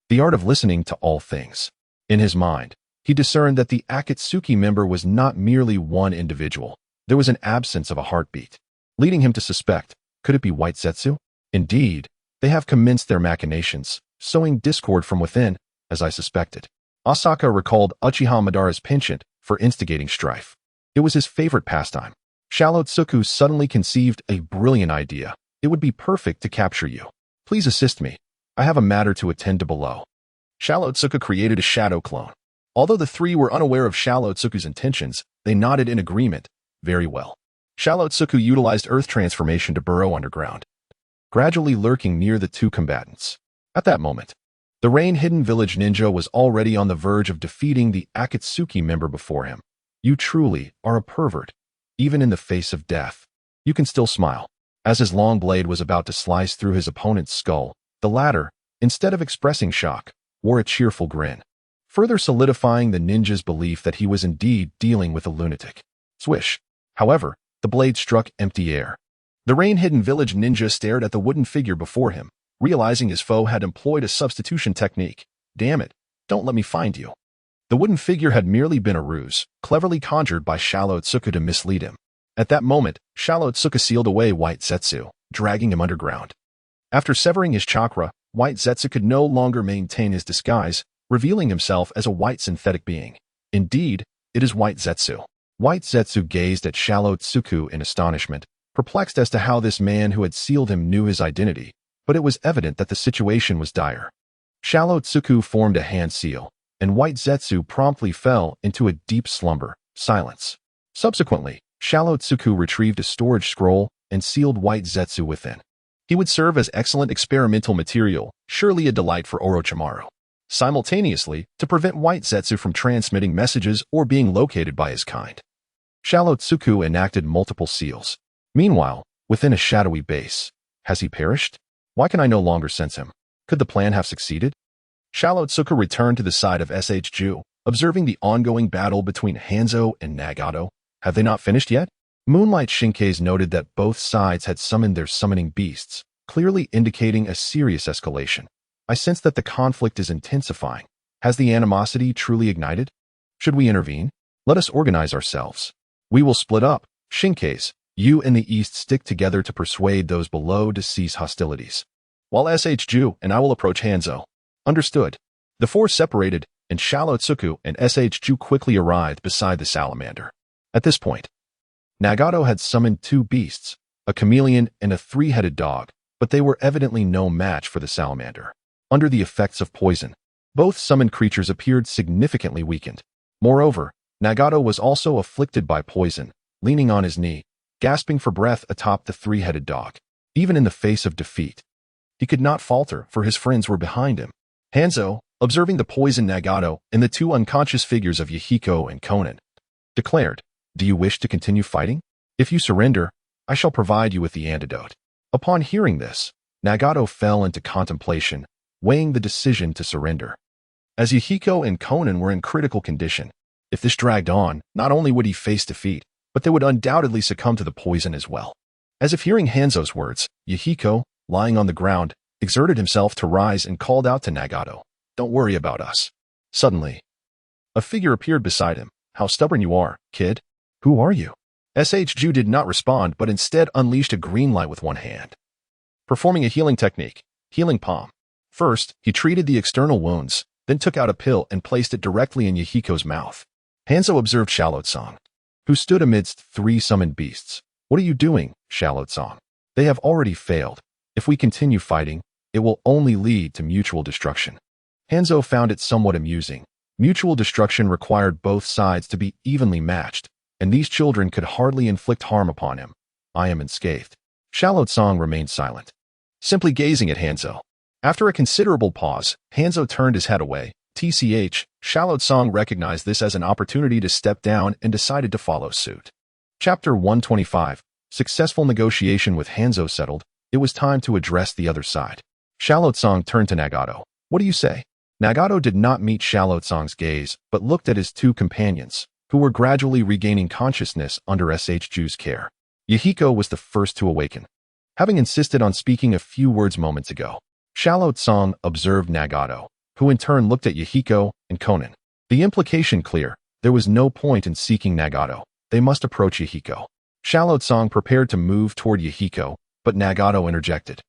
the art of listening to all things. In his mind, he discerned that the Akatsuki member was not merely one individual. There was an absence of a heartbeat, leading him to suspect, could it be White Zetsu? Indeed, they have commenced their machinations, sowing discord from within, as I suspected. Asaka recalled Uchiha Madara's penchant for instigating strife. It was his favorite pastime. Shallotsuku suddenly conceived a brilliant idea. It would be perfect to capture you. Please assist me. I have a matter to attend to below. Shallotsuku created a shadow clone. Although the three were unaware of Shallotsuku's intentions, they nodded in agreement. Very well. Shallotsuku utilized earth transformation to burrow underground, gradually lurking near the two combatants. At that moment, the rain-hidden village ninja was already on the verge of defeating the Akatsuki member before him. You truly are a pervert. Even in the face of death, you can still smile. As his long blade was about to slice through his opponent's skull, the latter, instead of expressing shock, wore a cheerful grin, further solidifying the ninja's belief that he was indeed dealing with a lunatic. Swish. However, the blade struck empty air. The rain-hidden village ninja stared at the wooden figure before him, realizing his foe had employed a substitution technique. Damn it, don't let me find you. The wooden figure had merely been a ruse, cleverly conjured by Shallotsuku to mislead him. At that moment, Shallotsuku sealed away White Zetsu, dragging him underground. After severing his chakra, White Zetsu could no longer maintain his disguise, revealing himself as a white synthetic being. Indeed, it is White Zetsu. White Zetsu gazed at Shallotsuku in astonishment, perplexed as to how this man who had sealed him knew his identity, but it was evident that the situation was dire. Shallotsuku formed a hand seal, and White Zetsu promptly fell into a deep slumber, silence. Subsequently, Shallotsuku retrieved a storage scroll and sealed White Zetsu within. He would serve as excellent experimental material, surely a delight for Orochimaru. Simultaneously, to prevent White Zetsu from transmitting messages or being located by his kind, Shallotsuku enacted multiple seals. Meanwhile, within a shadowy base, has he perished? Why can I no longer sense him? Could the plan have succeeded? Shallotsuku returned to the side of SHU, observing the ongoing battle between Hanzo and Nagato. Have they not finished yet? Moonlight Shinkei's noted that both sides had summoned their summoning beasts, clearly indicating a serious escalation. I sense that the conflict is intensifying. Has the animosity truly ignited? Should we intervene? Let us organize ourselves. We will split up. Shinkei's, you and the East stick together to persuade those below to cease hostilities, while SHU and I will approach Hanzo. Understood. The four separated, and Shallotsuku and SHU quickly arrived beside the salamander. At this point, Nagato had summoned two beasts, a chameleon and a three-headed dog, but they were evidently no match for the salamander. Under the effects of poison, both summoned creatures appeared significantly weakened. Moreover, Nagato was also afflicted by poison, leaning on his knee, gasping for breath atop the three-headed dog. Even in the face of defeat, he could not falter, for his friends were behind him. Hanzo, observing the poisoned Nagato and the two unconscious figures of Yahiko and Konan, declared, "Do you wish to continue fighting? If you surrender, I shall provide you with the antidote." Upon hearing this, Nagato fell into contemplation, weighing the decision to surrender. As Yahiko and Konan were in critical condition, if this dragged on, not only would he face defeat, but they would undoubtedly succumb to the poison as well. As if hearing Hanzo's words, Yahiko, lying on the ground, exerted himself to rise and called out to Nagato, "Don't worry about us." Suddenly, a figure appeared beside him. "How stubborn you are, kid. Who are you?" SHU did not respond, but instead unleashed a green light with one hand, performing a healing technique, Healing Palm. First, he treated the external wounds, then took out a pill and placed it directly in Yahiko's mouth. Hanzo observed Shallot-san, who stood amidst three summoned beasts. "What are you doing, Shallot-san? They have already failed. If we continue fighting, it will only lead to mutual destruction." Hanzo found it somewhat amusing. Mutual destruction required both sides to be evenly matched, and these children could hardly inflict harm upon him. "I am unscathed." Shallot-san remained silent, simply gazing at Hanzo. After a considerable pause, Hanzo turned his head away. Shallot-san recognized this as an opportunity to step down and decided to follow suit. Chapter 125. Successful negotiation with Hanzo settled, it was time to address the other side. Shallot-san turned to Nagato. "What do you say?" Nagato did not meet Shallot-san's gaze, but looked at his two companions, who were gradually regaining consciousness under SHU's care. Yahiko was the first to awaken, having insisted on speaking a few words moments ago. Shallot-san observed Nagato, who in turn looked at Yahiko and Konan. The implication clear, there was no point in seeking Nagato. They must approach Yahiko. Shallot-san prepared to move toward Yahiko, but Nagato interjected,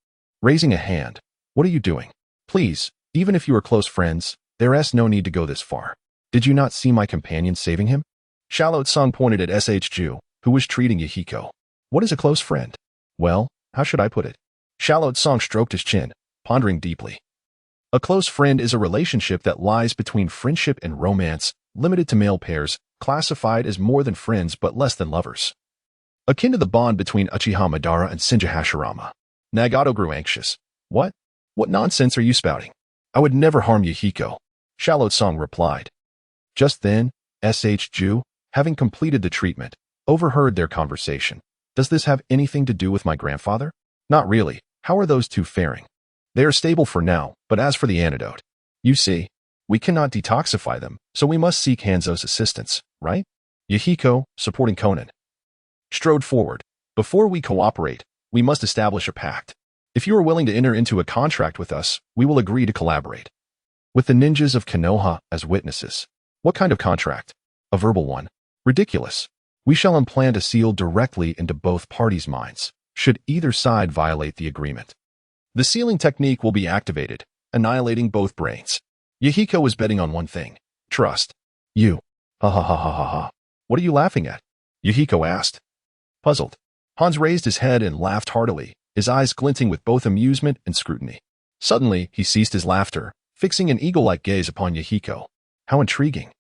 raising a hand. "What are you doing? Please, even if you are close friends, there's no need to go this far. Did you not see my companion saving him?" Shallot-san pointed at SHU, who was treating Yahiko. "What is a close friend?" "Well, how should I put it?" Shallot-san stroked his chin, pondering deeply. "A close friend is a relationship that lies between friendship and romance, limited to male pairs, classified as more than friends but less than lovers. Akin to the bond between Uchiha Madara and Shinja Hashirama." Nagato grew anxious. What nonsense are you spouting? I would never harm Yahiko," Shallot-san replied. Just then, SHU, having completed the treatment, overheard their conversation. "Does this have anything to do with my grandfather?" "Not really. How are those two faring?" "They are stable for now, but as for the antidote, you see, we cannot detoxify them, so we must seek Hanzo's assistance, right?" Yahiko, supporting Konan, strode forward. "Before we cooperate, we must establish a pact. If you are willing to enter into a contract with us, we will agree to collaborate, with the ninjas of Kenoha as witnesses." "What kind of contract?" "A verbal one." "Ridiculous. We shall implant a seal directly into both parties' minds, should either side violate the agreement. The sealing technique will be activated, annihilating both brains." Yahiko was betting on one thing: trust. "You. Ha ha ha ha ha ha. What are you laughing at?" Yahiko asked, puzzled. Hans raised his head and laughed heartily, his eyes glinting with both amusement and scrutiny. Suddenly, he ceased his laughter, fixing an eagle-like gaze upon Yahiko. "How intriguing.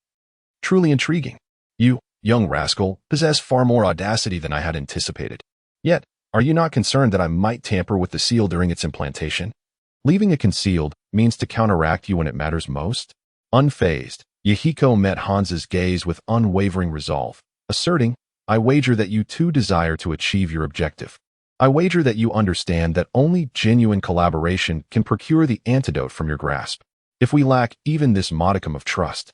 Truly intriguing. You, young rascal, possess far more audacity than I had anticipated. Yet, are you not concerned that I might tamper with the seal during its implantation? Leaving it concealed means to counteract you when it matters most." Unfazed, Yahiko met Hans's gaze with unwavering resolve, asserting, "I wager that you too desire to achieve your objective. I wager that you understand that only genuine collaboration can procure the antidote from your grasp. If we lack even this modicum of trust,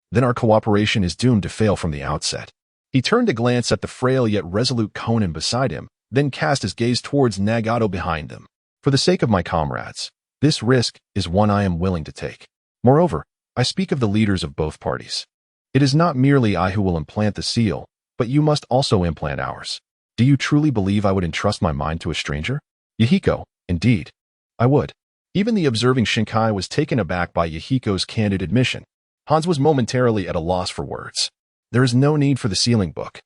then our cooperation is doomed to fail from the outset." He turned to glance at the frail yet resolute Konan beside him, then cast his gaze towards Nagato behind them. "For the sake of my comrades, this risk is one I am willing to take. Moreover, I speak of the leaders of both parties. It is not merely I who will implant the seal, but you must also implant ours. Do you truly believe I would entrust my mind to a stranger?" Yahiko, indeed, I would. Even the observing Shinkai was taken aback by Yahiko's candid admission. Hans was momentarily at a loss for words. "There is no need for the sealing book.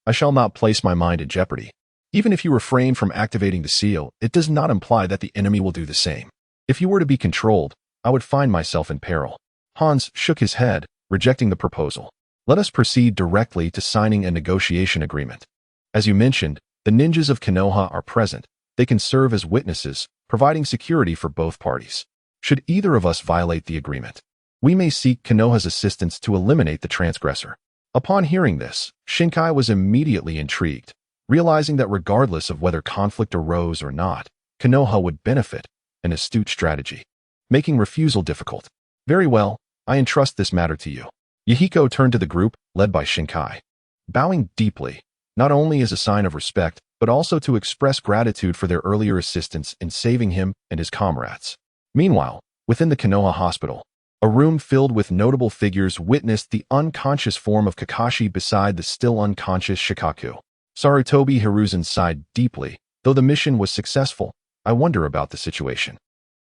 I shall not place my mind in jeopardy. Even if you refrain from activating the seal, it does not imply that the enemy will do the same. If you were to be controlled, I would find myself in peril." Hans shook his head, rejecting the proposal. Let us proceed directly to signing a negotiation agreement. As you mentioned, the ninjas of Kenoha are present. They can serve as witnesses, providing security for both parties. Should either of us violate the agreement, we may seek Kenoha's assistance to eliminate the transgressor. Upon hearing this, Shinkai was immediately intrigued, realizing that regardless of whether conflict arose or not, Kenoha would benefit, an astute strategy, making refusal difficult. Very well, I entrust this matter to you. Yahiko turned to the group, led by Shinkai, bowing deeply, not only as a sign of respect, but also to express gratitude for their earlier assistance in saving him and his comrades. Meanwhile, within the Kenoha hospital, a room filled with notable figures witnessed the unconscious form of Kakashi beside the still unconscious Shikaku. Sarutobi Hiruzen sighed deeply. Though the mission was successful, I wonder about the situation.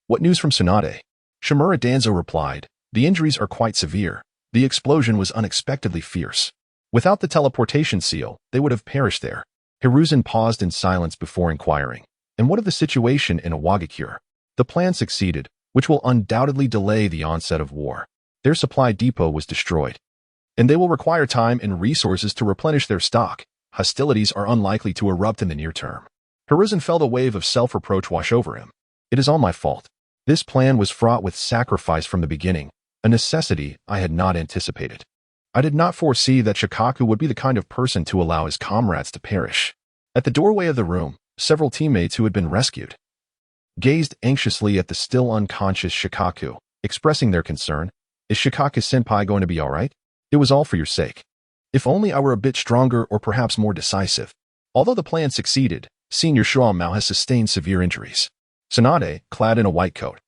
What news from Tsunade? Shimura Danzo replied, the injuries are quite severe. The explosion was unexpectedly fierce. Without the teleportation seal, they would have perished there. Hiruzen paused in silence before inquiring, and what of the situation in Awagakure? The plan succeeded, which will undoubtedly delay the onset of war. Their supply depot was destroyed, and they will require time and resources to replenish their stock. Hostilities are unlikely to erupt in the near term. Hiruzen felt a wave of self-reproach wash over him. It is all my fault. This plan was fraught with sacrifice from the beginning, a necessity I had not anticipated. I did not foresee that Shikaku would be the kind of person to allow his comrades to perish. At the doorway of the room, several teammates who had been rescued gazed anxiously at the still unconscious Shikaku, expressing their concern. Is Shikaku-senpai going to be all right? It was all for your sake. If only I were a bit stronger or perhaps more decisive. Although the plan succeeded, Senior Shuamao has sustained severe injuries. Tsunade, clad in a white coat,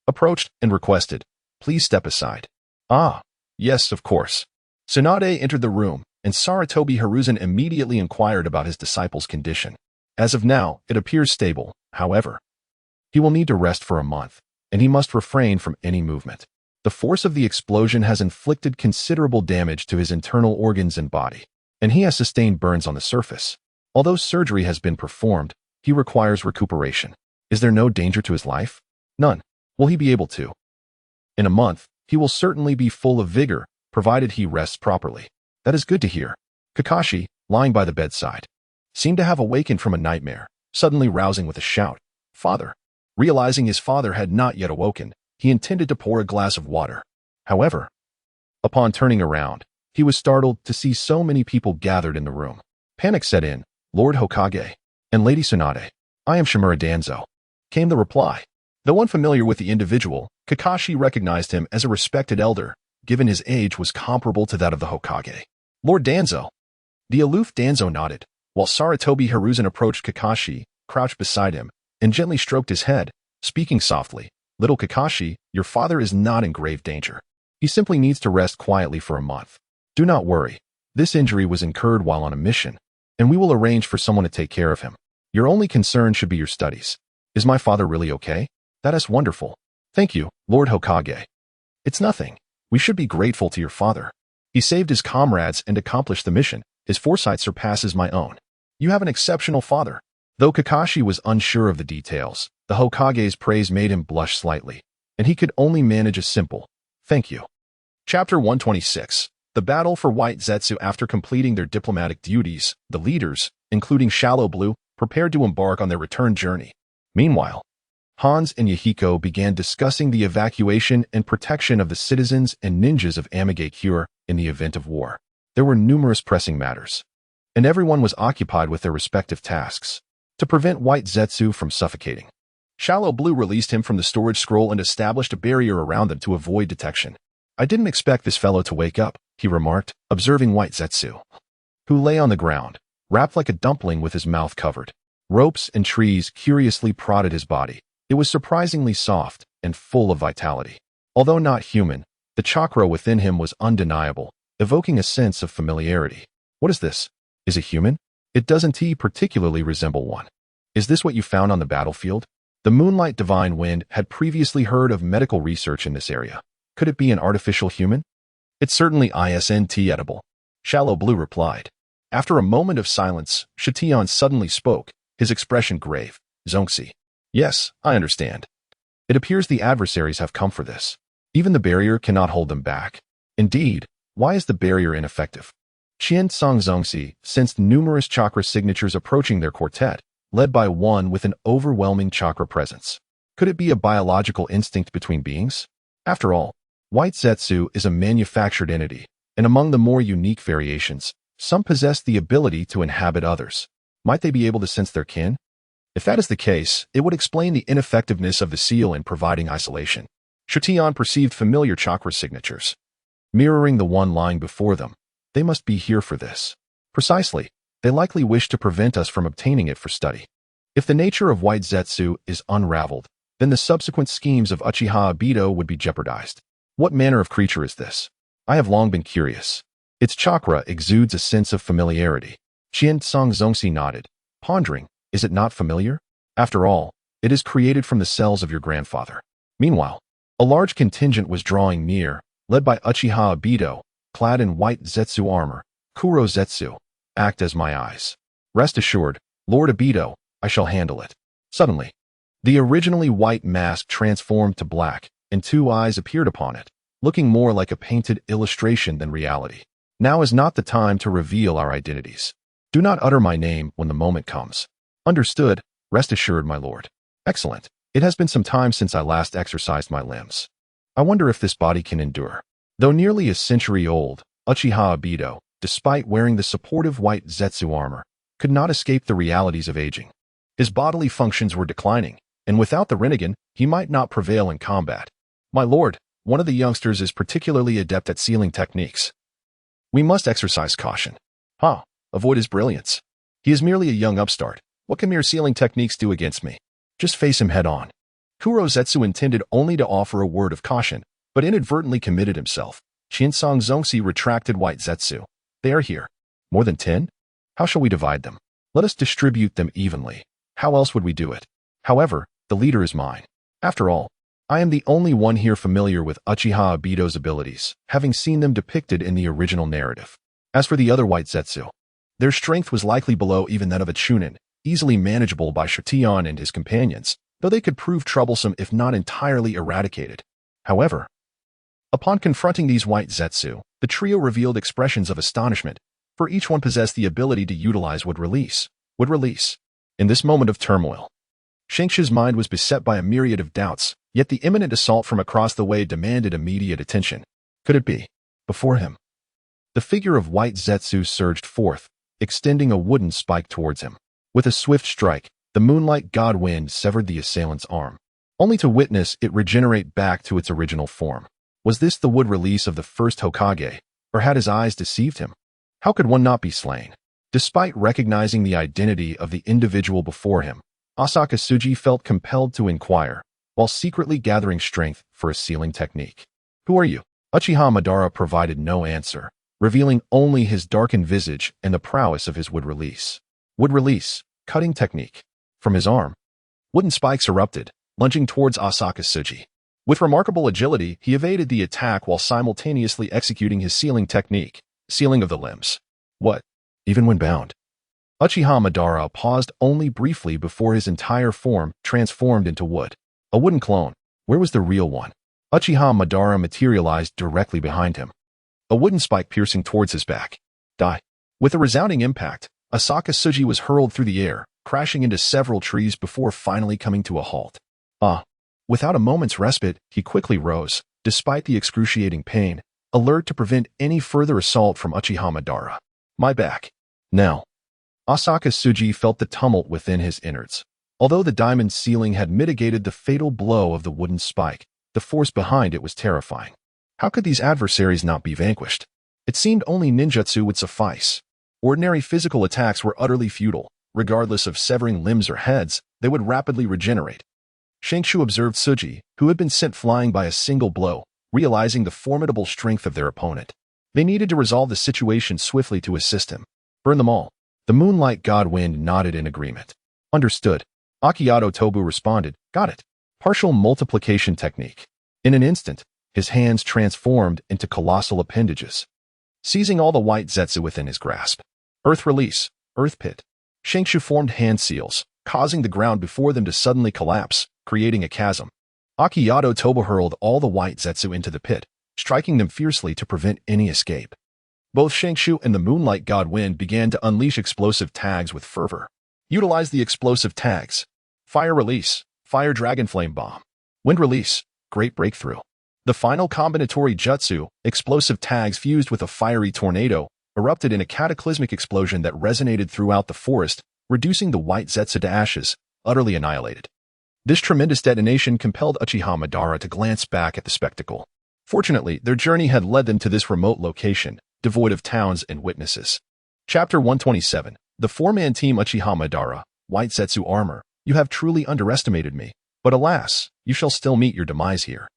approached and requested, please step aside. Ah, yes, of course. Tsunade entered the room, and Sarutobi Hiruzen immediately inquired about his disciple's condition. As of now, it appears stable, however. He will need to rest for a month, and he must refrain from any movement. The force of the explosion has inflicted considerable damage to his internal organs and body, and he has sustained burns on the surface. Although surgery has been performed, he requires recuperation. Is there no danger to his life? None. Will he be able to? In a month, he will certainly be full of vigor, provided he rests properly. That is good to hear. Kakashi, lying by the bedside, seemed to have awakened from a nightmare, suddenly rousing with a shout. Father. Realizing his father had not yet awoken, he intended to pour a glass of water. However, upon turning around, he was startled to see so many people gathered in the room. Panic set in. Lord Hokage and Lady Tsunade. I am Shimura Danzo, came the reply. Though unfamiliar with the individual, Kakashi recognized him as a respected elder, given his age was comparable to that of the Hokage. Lord Danzo. The aloof Danzo nodded, while Sarutobi Hiruzen approached Kakashi, crouched beside him, and gently stroked his head, speaking softly. Little Kakashi, your father is not in grave danger. He simply needs to rest quietly for a month. Do not worry. This injury was incurred while on a mission, and we will arrange for someone to take care of him. Your only concern should be your studies. Is my father really okay? That is wonderful. Thank you, Lord Hokage. It's nothing. We should be grateful to your father. He saved his comrades and accomplished the mission. His foresight surpasses my own. You have an exceptional father. Though Kakashi was unsure of the details, the Hokage's praise made him blush slightly, and he could only manage a simple, thank you. Chapter 126. The battle for White Zetsu. After completing their diplomatic duties, the leaders, including Shallow Blue, prepared to embark on their return journey. Meanwhile, Hans and Yahiko began discussing the evacuation and protection of the citizens and ninjas of Amagakure in the event of war. There were numerous pressing matters, and everyone was occupied with their respective tasks to prevent White Zetsu from suffocating. Shallow Blue released him from the storage scroll and established a barrier around them to avoid detection. I didn't expect this fellow to wake up, he remarked, observing White Zetsu, who lay on the ground, wrapped like a dumpling with his mouth covered. Ropes and trees curiously prodded his body. It was surprisingly soft and full of vitality. Although not human, the chakra within him was undeniable, evoking a sense of familiarity. What is this? Is it human? It doesn't particularly resemble one. Is this what you found on the battlefield? The Moonlight Divine Wind had previously heard of medical research in this area. Could it be an artificial human? It's certainly isn't edible, Shallow Blue replied. After a moment of silence, Shation suddenly spoke, his expression grave. Zonxi. Yes, I understand. It appears the adversaries have come for this. Even the barrier cannot hold them back. Indeed, Why is the barrier ineffective? Qian Zongzi sensed numerous chakra signatures approaching their quartet, led by one with an overwhelming chakra presence. Could it be a biological instinct between beings? After all, White Zetsu is a manufactured entity, and among the more unique variations, some possess the ability to inhabit others. Might they be able to sense their kin? If that is the case, it would explain the ineffectiveness of the seal in providing isolation. Shutian perceived familiar chakra signatures, mirroring the one lying before them. They must be here for this. Precisely, they likely wish to prevent us from obtaining it for study. If the nature of White Zetsu is unraveled, then the subsequent schemes of Uchiha Obito would be jeopardized. What manner of creature is this? I have long been curious. Its chakra exudes a sense of familiarity. Qian Zongzi nodded, pondering, is it not familiar? After all, it is created from the cells of your grandfather. Meanwhile, a large contingent was drawing near, led by Uchiha Obito, clad in white Zetsu armor. Kuro Zetsu, act as my eyes. Rest assured, Lord Obito, I shall handle it. Suddenly, the originally white mask transformed to black, and two eyes appeared upon it, looking more like a painted illustration than reality. Now is not the time to reveal our identities. Do not utter my name when the moment comes. Understood, rest assured, my lord. Excellent. It has been some time since I last exercised my limbs. I wonder if this body can endure. Though nearly a century old, Uchiha Obito, despite wearing the supportive white Zetsu armor, could not escape the realities of aging. His bodily functions were declining, and without the Rinnegan, he might not prevail in combat. My lord, one of the youngsters is particularly adept at sealing techniques. We must exercise caution. Avoid his brilliance. He is merely a young upstart. What can mere sealing techniques do against me? Just face him head on. Kuro Zetsu intended only to offer a word of caution, but inadvertently committed himself. Qian Zongzi retracted White Zetsu. They are here. More than 10? How shall we divide them? Let us distribute them evenly. How else would we do it? However, the leader is mine. After all, I am the only one here familiar with Uchiha Obito's abilities, having seen them depicted in the original narrative. As for the other White Zetsu, their strength was likely below even that of a Chunin, easily manageable by Shutian and his companions, though they could prove troublesome if not entirely eradicated. However, upon confronting these White Zetsu, the trio revealed expressions of astonishment, for each one possessed the ability to utilize would release. In this moment of turmoil, Shengshu's mind was beset by a myriad of doubts, yet the imminent assault from across the way demanded immediate attention. Could it be? Before him, the figure of White Zetsu surged forth, extending a wooden spike towards him. With a swift strike, the Moonlight God Wind severed the assailant's arm, only to witness it regenerate back to its original form. Was this the wood release of the first Hokage, or had his eyes deceived him? How could one not be slain? Despite recognizing the identity of the individual before him, Asaka Tsuji felt compelled to inquire, while secretly gathering strength for a sealing technique. Who are you? Uchiha Madara provided no answer, revealing only his darkened visage and the prowess of his wood release. Wood release, cutting technique. From his arm, wooden spikes erupted, lunging towards Asaka Tsuji. With remarkable agility, he evaded the attack while simultaneously executing his sealing technique, sealing of the limbs. What? Even when bound? Uchiha Madara paused only briefly before his entire form transformed into wood. A wooden clone. Where was the real one? Uchiha Madara materialized directly behind him, a wooden spike piercing towards his back. Die. With a resounding impact, Asaka Tsuji was hurled through the air, crashing into several trees before finally coming to a halt. Without a moment's respite, he quickly rose, despite the excruciating pain, alert to prevent any further assault from Uchiha Madara. My back. Now. Asaka Tsuji felt the tumult within his innards. Although the diamond ceiling had mitigated the fatal blow of the wooden spike, the force behind it was terrifying. How could these adversaries not be vanquished? It seemed only ninjutsu would suffice. Ordinary physical attacks were utterly futile. Regardless of severing limbs or heads, they would rapidly regenerate. Shengshu observed Tsuji, who had been sent flying by a single blow, realizing the formidable strength of their opponent. They needed to resolve the situation swiftly to assist him. Burn them all. The Moonlight God Wind nodded in agreement. Understood. Akiato Tobu responded, got it. Partial multiplication technique. In an instant, his hands transformed into colossal appendages, seizing all the White Zetsu within his grasp. Earth release, earth pit. Shengshu formed hand seals, causing the ground before them to suddenly collapse, creating a chasm. Akiato Tobu hurled all the White Zetsu into the pit, striking them fiercely to prevent any escape. Both Shangshu and the Moonlight God Wind began to unleash explosive tags with fervor. Utilize the explosive tags. Fire Release, Fire Dragon Flame Bomb. Wind Release, Great Breakthrough. The final combinatory jutsu, explosive tags fused with a fiery tornado, erupted in a cataclysmic explosion that resonated throughout the forest, reducing the white Zetsu to ashes, utterly annihilated. This tremendous detonation compelled Uchiha Madara to glance back at the spectacle. Fortunately, their journey had led them to this remote location, devoid of towns and witnesses. Chapter 127. The four-man team Uchiha Madara, White Zetsu Armor. You have truly underestimated me, but alas, you shall still meet your demise here.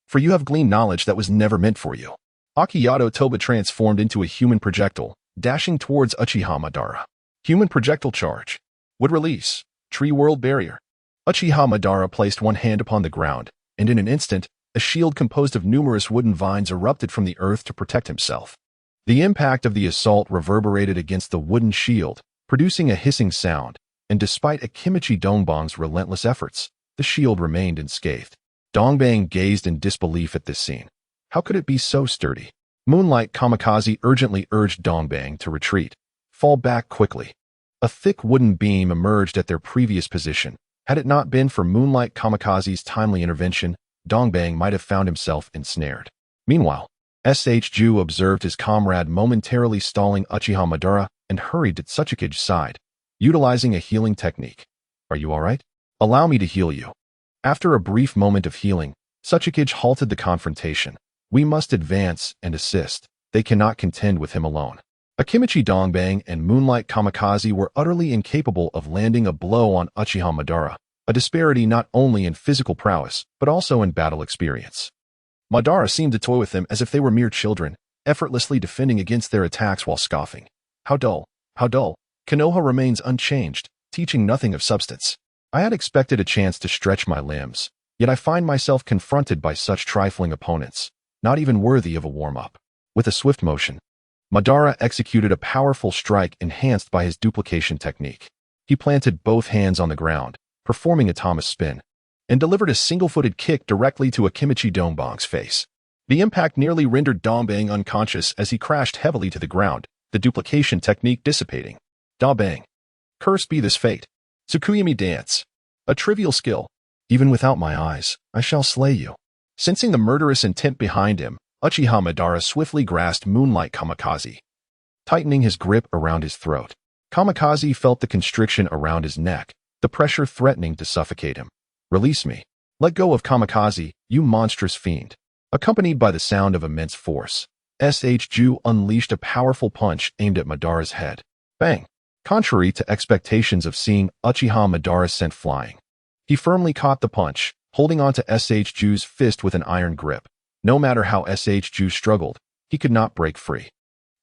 For you have gleaned knowledge that was never meant for you. Akiyato Toba transformed into a human projectile, dashing towards Uchiha Madara. Human projectile charge. Would release. Tree World Barrier. Uchiha Madara placed one hand upon the ground, and in an instant, a shield composed of numerous wooden vines erupted from the earth to protect himself. The impact of the assault reverberated against the wooden shield, producing a hissing sound, and despite Akimichi Dongbang's relentless efforts, the shield remained unscathed. Dongbang gazed in disbelief at this scene. How could it be so sturdy? Moonlight Kamikaze urgently urged Dongbang to retreat. Fall back quickly. A thick wooden beam emerged at their previous position. Had it not been for Moonlight Kamikaze's timely intervention, Dongbang might have found himself ensnared. Meanwhile, Ju observed his comrade momentarily stalling Uchiha Madara and hurried to Tsuchikage's side, utilizing a healing technique. Are you alright? Allow me to heal you. After a brief moment of healing, Tsuchikage halted the confrontation. We must advance and assist. They cannot contend with him alone. Akimichi Dongbang and Moonlight Kamikaze were utterly incapable of landing a blow on Uchiha Madara, a disparity not only in physical prowess, but also in battle experience. Madara seemed to toy with them as if they were mere children, effortlessly defending against their attacks while scoffing. How dull, how dull. Kenoha remains unchanged, teaching nothing of substance. I had expected a chance to stretch my limbs, yet I find myself confronted by such trifling opponents, not even worthy of a warm-up. With a swift motion, Madara executed a powerful strike enhanced by his duplication technique. He planted both hands on the ground, performing a Thomas spin, and delivered a single-footed kick directly to Akimichi Dongbang's face. The impact nearly rendered Dongbang unconscious as he crashed heavily to the ground, the duplication technique dissipating. Dongbang. Cursed be this fate. Tsukuyami Dance. A trivial skill. Even without my eyes, I shall slay you. Sensing the murderous intent behind him, Uchiha Madara swiftly grasped Moonlight Kamikaze, tightening his grip around his throat. Kamikaze felt the constriction around his neck, the pressure threatening to suffocate him. Release me. Let go of Kamikaze, you monstrous fiend. Accompanied by the sound of immense force, Ju unleashed a powerful punch aimed at Madara's head. Bang! Contrary to expectations of seeing Uchiha Madara sent flying, he firmly caught the punch, holding on to Ju's fist with an iron grip. No matter how Ju struggled, he could not break free.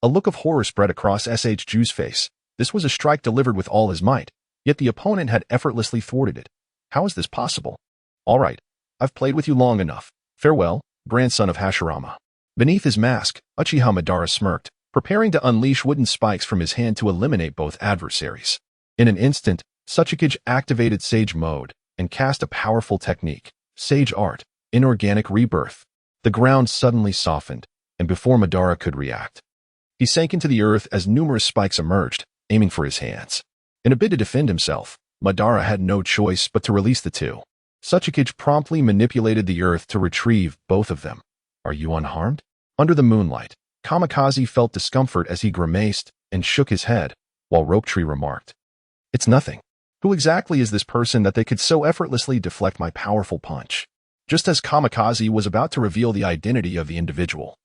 A look of horror spread across Ju's face. This was a strike delivered with all his might, yet the opponent had effortlessly thwarted it. How is this possible? All right, I've played with you long enough. Farewell, grandson of Hashirama. Beneath his mask, Uchiha Madara smirked, preparing to unleash wooden spikes from his hand to eliminate both adversaries. In an instant, Tsuchikage activated Sage Mode and cast a powerful technique, Sage Art, Inorganic Rebirth. The ground suddenly softened, and before Madara could react, he sank into the earth as numerous spikes emerged, aiming for his hands. In a bid to defend himself, Madara had no choice but to release the two. Tsuchikage promptly manipulated the earth to retrieve both of them. Are you unharmed? Under the moonlight, Kamikaze felt discomfort as he grimaced and shook his head, while Ropetree remarked, It's nothing. Who exactly is this person that they could so effortlessly deflect my powerful punch? Just as Kamikaze was about to reveal the identity of the individual,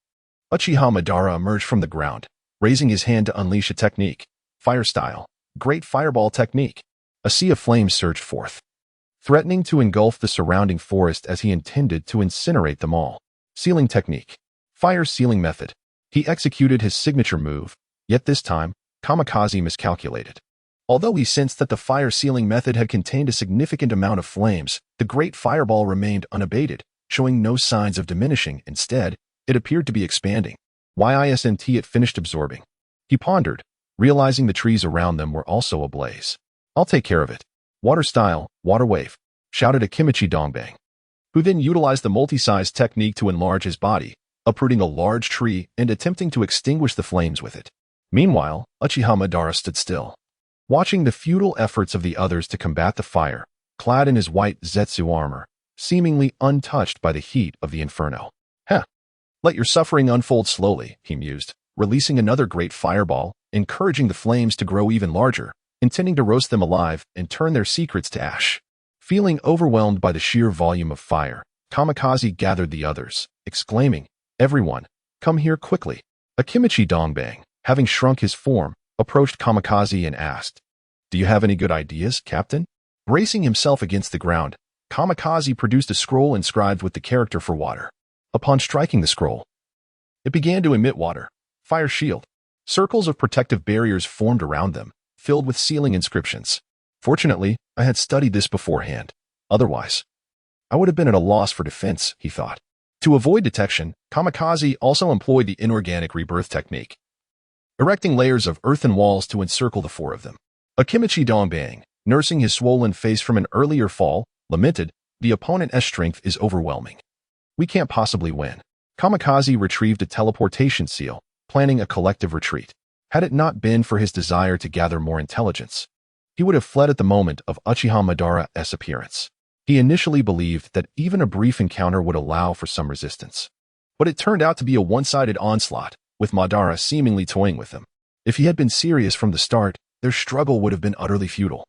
Uchiha Madara emerged from the ground, raising his hand to unleash a technique, Fire Style, Great Fireball Technique. A sea of flames surged forth, threatening to engulf the surrounding forest as he intended to incinerate them all. Sealing Technique, Fire Sealing Method. He executed his signature move, yet this time, Kamikaze miscalculated. Although he sensed that the fire sealing method had contained a significant amount of flames, the great fireball remained unabated, showing no signs of diminishing. Instead, it appeared to be expanding. Ysnt it finished absorbing. He pondered, realizing the trees around them were also ablaze. I'll take care of it. Water Style, Water Wave, shouted Akimichi Dongbang, who then utilized the multi-size technique to enlarge his body, uprooting a large tree and attempting to extinguish the flames with it. Meanwhile, Uchiha Madara stood still, watching the futile efforts of the others to combat the fire, clad in his white Zetsu armor, seemingly untouched by the heat of the inferno. Heh. Let your suffering unfold slowly, he mused, releasing another great fireball, encouraging the flames to grow even larger, intending to roast them alive and turn their secrets to ash. Feeling overwhelmed by the sheer volume of fire, Kamikaze gathered the others, exclaiming, "Everyone, come here quickly." Akimichi Dongbang, having shrunk his form, approached Kamikaze and asked, "Do you have any good ideas, Captain?" Bracing himself against the ground, Kamikaze produced a scroll inscribed with the character for water. Upon striking the scroll, it began to emit water. Fire shield. Circles of protective barriers formed around them, filled with sealing inscriptions. Fortunately, I had studied this beforehand. Otherwise, I would have been at a loss for defense, he thought. To avoid detection, Kamikaze also employed the inorganic rebirth technique, erecting layers of earthen walls to encircle the four of them. Akimichi Dongbang, nursing his swollen face from an earlier fall, lamented, "The opponent's strength is overwhelming. We can't possibly win." Kamikaze retrieved a teleportation seal, planning a collective retreat. Had it not been for his desire to gather more intelligence, he would have fled at the moment of Uchiha Madara's appearance. He initially believed that even a brief encounter would allow for some resistance. But it turned out to be a one-sided onslaught, with Madara seemingly toying with him. If he had been serious from the start, their struggle would have been utterly futile.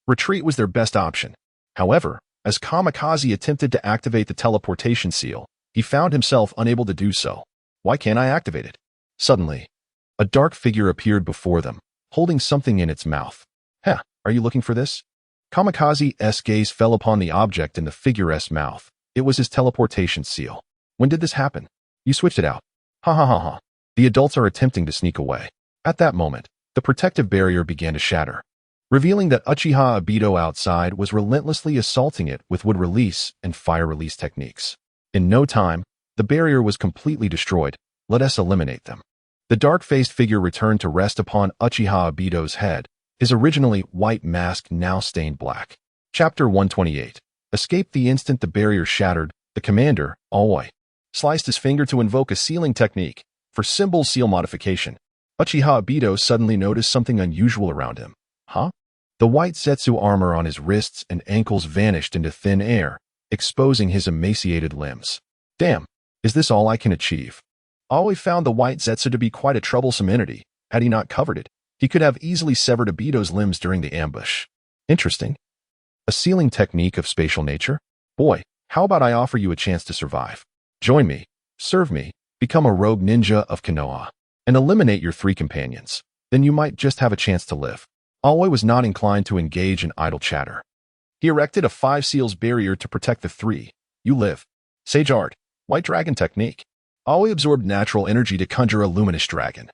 Retreat was their best option. However, as Kamikaze attempted to activate the teleportation seal, he found himself unable to do so. "Why can't I activate it?" Suddenly, a dark figure appeared before them, holding something in its mouth. "Heh, are you looking for this?" Kamikaze's gaze fell upon the object in the figure's mouth. It was his teleportation seal. "When did this happen?" "You switched it out." "Ha ha ha ha. The adults are attempting to sneak away." At that moment, the protective barrier began to shatter, revealing that Uchiha Obito outside was relentlessly assaulting it with wood release and fire release techniques. In no time, the barrier was completely destroyed. Let us eliminate them. The dark-faced figure returned to rest upon Uchiha Obito's head, his originally white mask now stained black. Chapter 128. Escaped the instant the barrier shattered, the commander, Aoi, sliced his finger to invoke a sealing technique for symbol seal modification. Uchiha Obito suddenly noticed something unusual around him. Huh? The white Zetsu armor on his wrists and ankles vanished into thin air, exposing his emaciated limbs. Damn, is this all I can achieve? Aoi found the white Zetsu to be quite a troublesome entity. Had he not covered it, he could have easily severed Obito's limbs during the ambush. Interesting. A sealing technique of spatial nature? Boy, how about I offer you a chance to survive? Join me, serve me, become a rogue ninja of Kenoha, and eliminate your 3 companions. Then you might just have a chance to live. Aoi was not inclined to engage in idle chatter. He erected a 5 seals barrier to protect the 3. You live. Sage art. White dragon technique. Aoi absorbed natural energy to conjure a luminous dragon,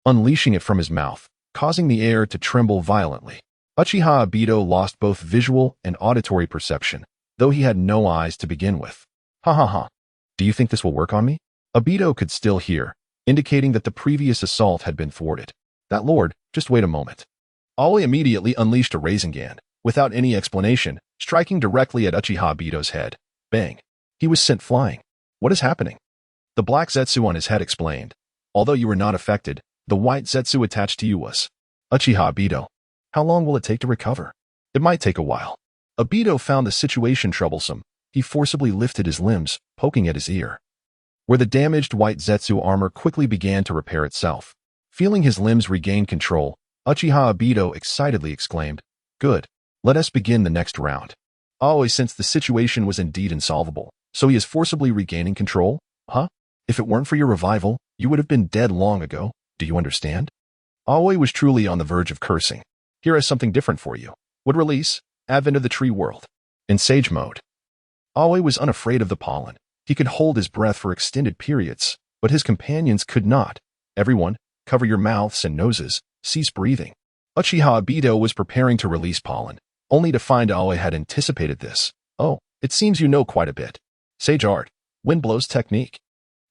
unleashing it from his mouth, causing the air to tremble violently. Uchiha Obito lost both visual and auditory perception, though he had no eyes to begin with. Ha ha ha. Do you think this will work on me? Obito could still hear, indicating that the previous assault had been thwarted. That lord, just wait a moment. Aoi immediately unleashed a Rasengan, without any explanation, striking directly at Uchiha Obito's head. Bang. He was sent flying. What is happening? The black Zetsu on his head explained. Although you were not affected, the white Zetsu attached to you was. Uchiha Obito. How long will it take to recover? It might take a while. Obito found the situation troublesome. He forcibly lifted his limbs, poking at his ear, where the damaged white Zetsu armor quickly began to repair itself. Feeling his limbs regain control, Uchiha Obito excitedly exclaimed, "Good. Let us begin the next round." Aoi sensed the situation was indeed insolvable, so he is forcibly regaining control? Huh? If it weren't for your revival, you would have been dead long ago. Do you understand? Aoi was truly on the verge of cursing. Here is something different for you. Would release, Advent of the Tree World. In Sage mode, Aoi was unafraid of the pollen. He could hold his breath for extended periods, but his companions could not. Everyone, cover your mouths and noses, cease breathing. Uchiha Obito was preparing to release pollen, only to find Aoi had anticipated this. Oh, it seems you know quite a bit. Sage art, wind blows technique.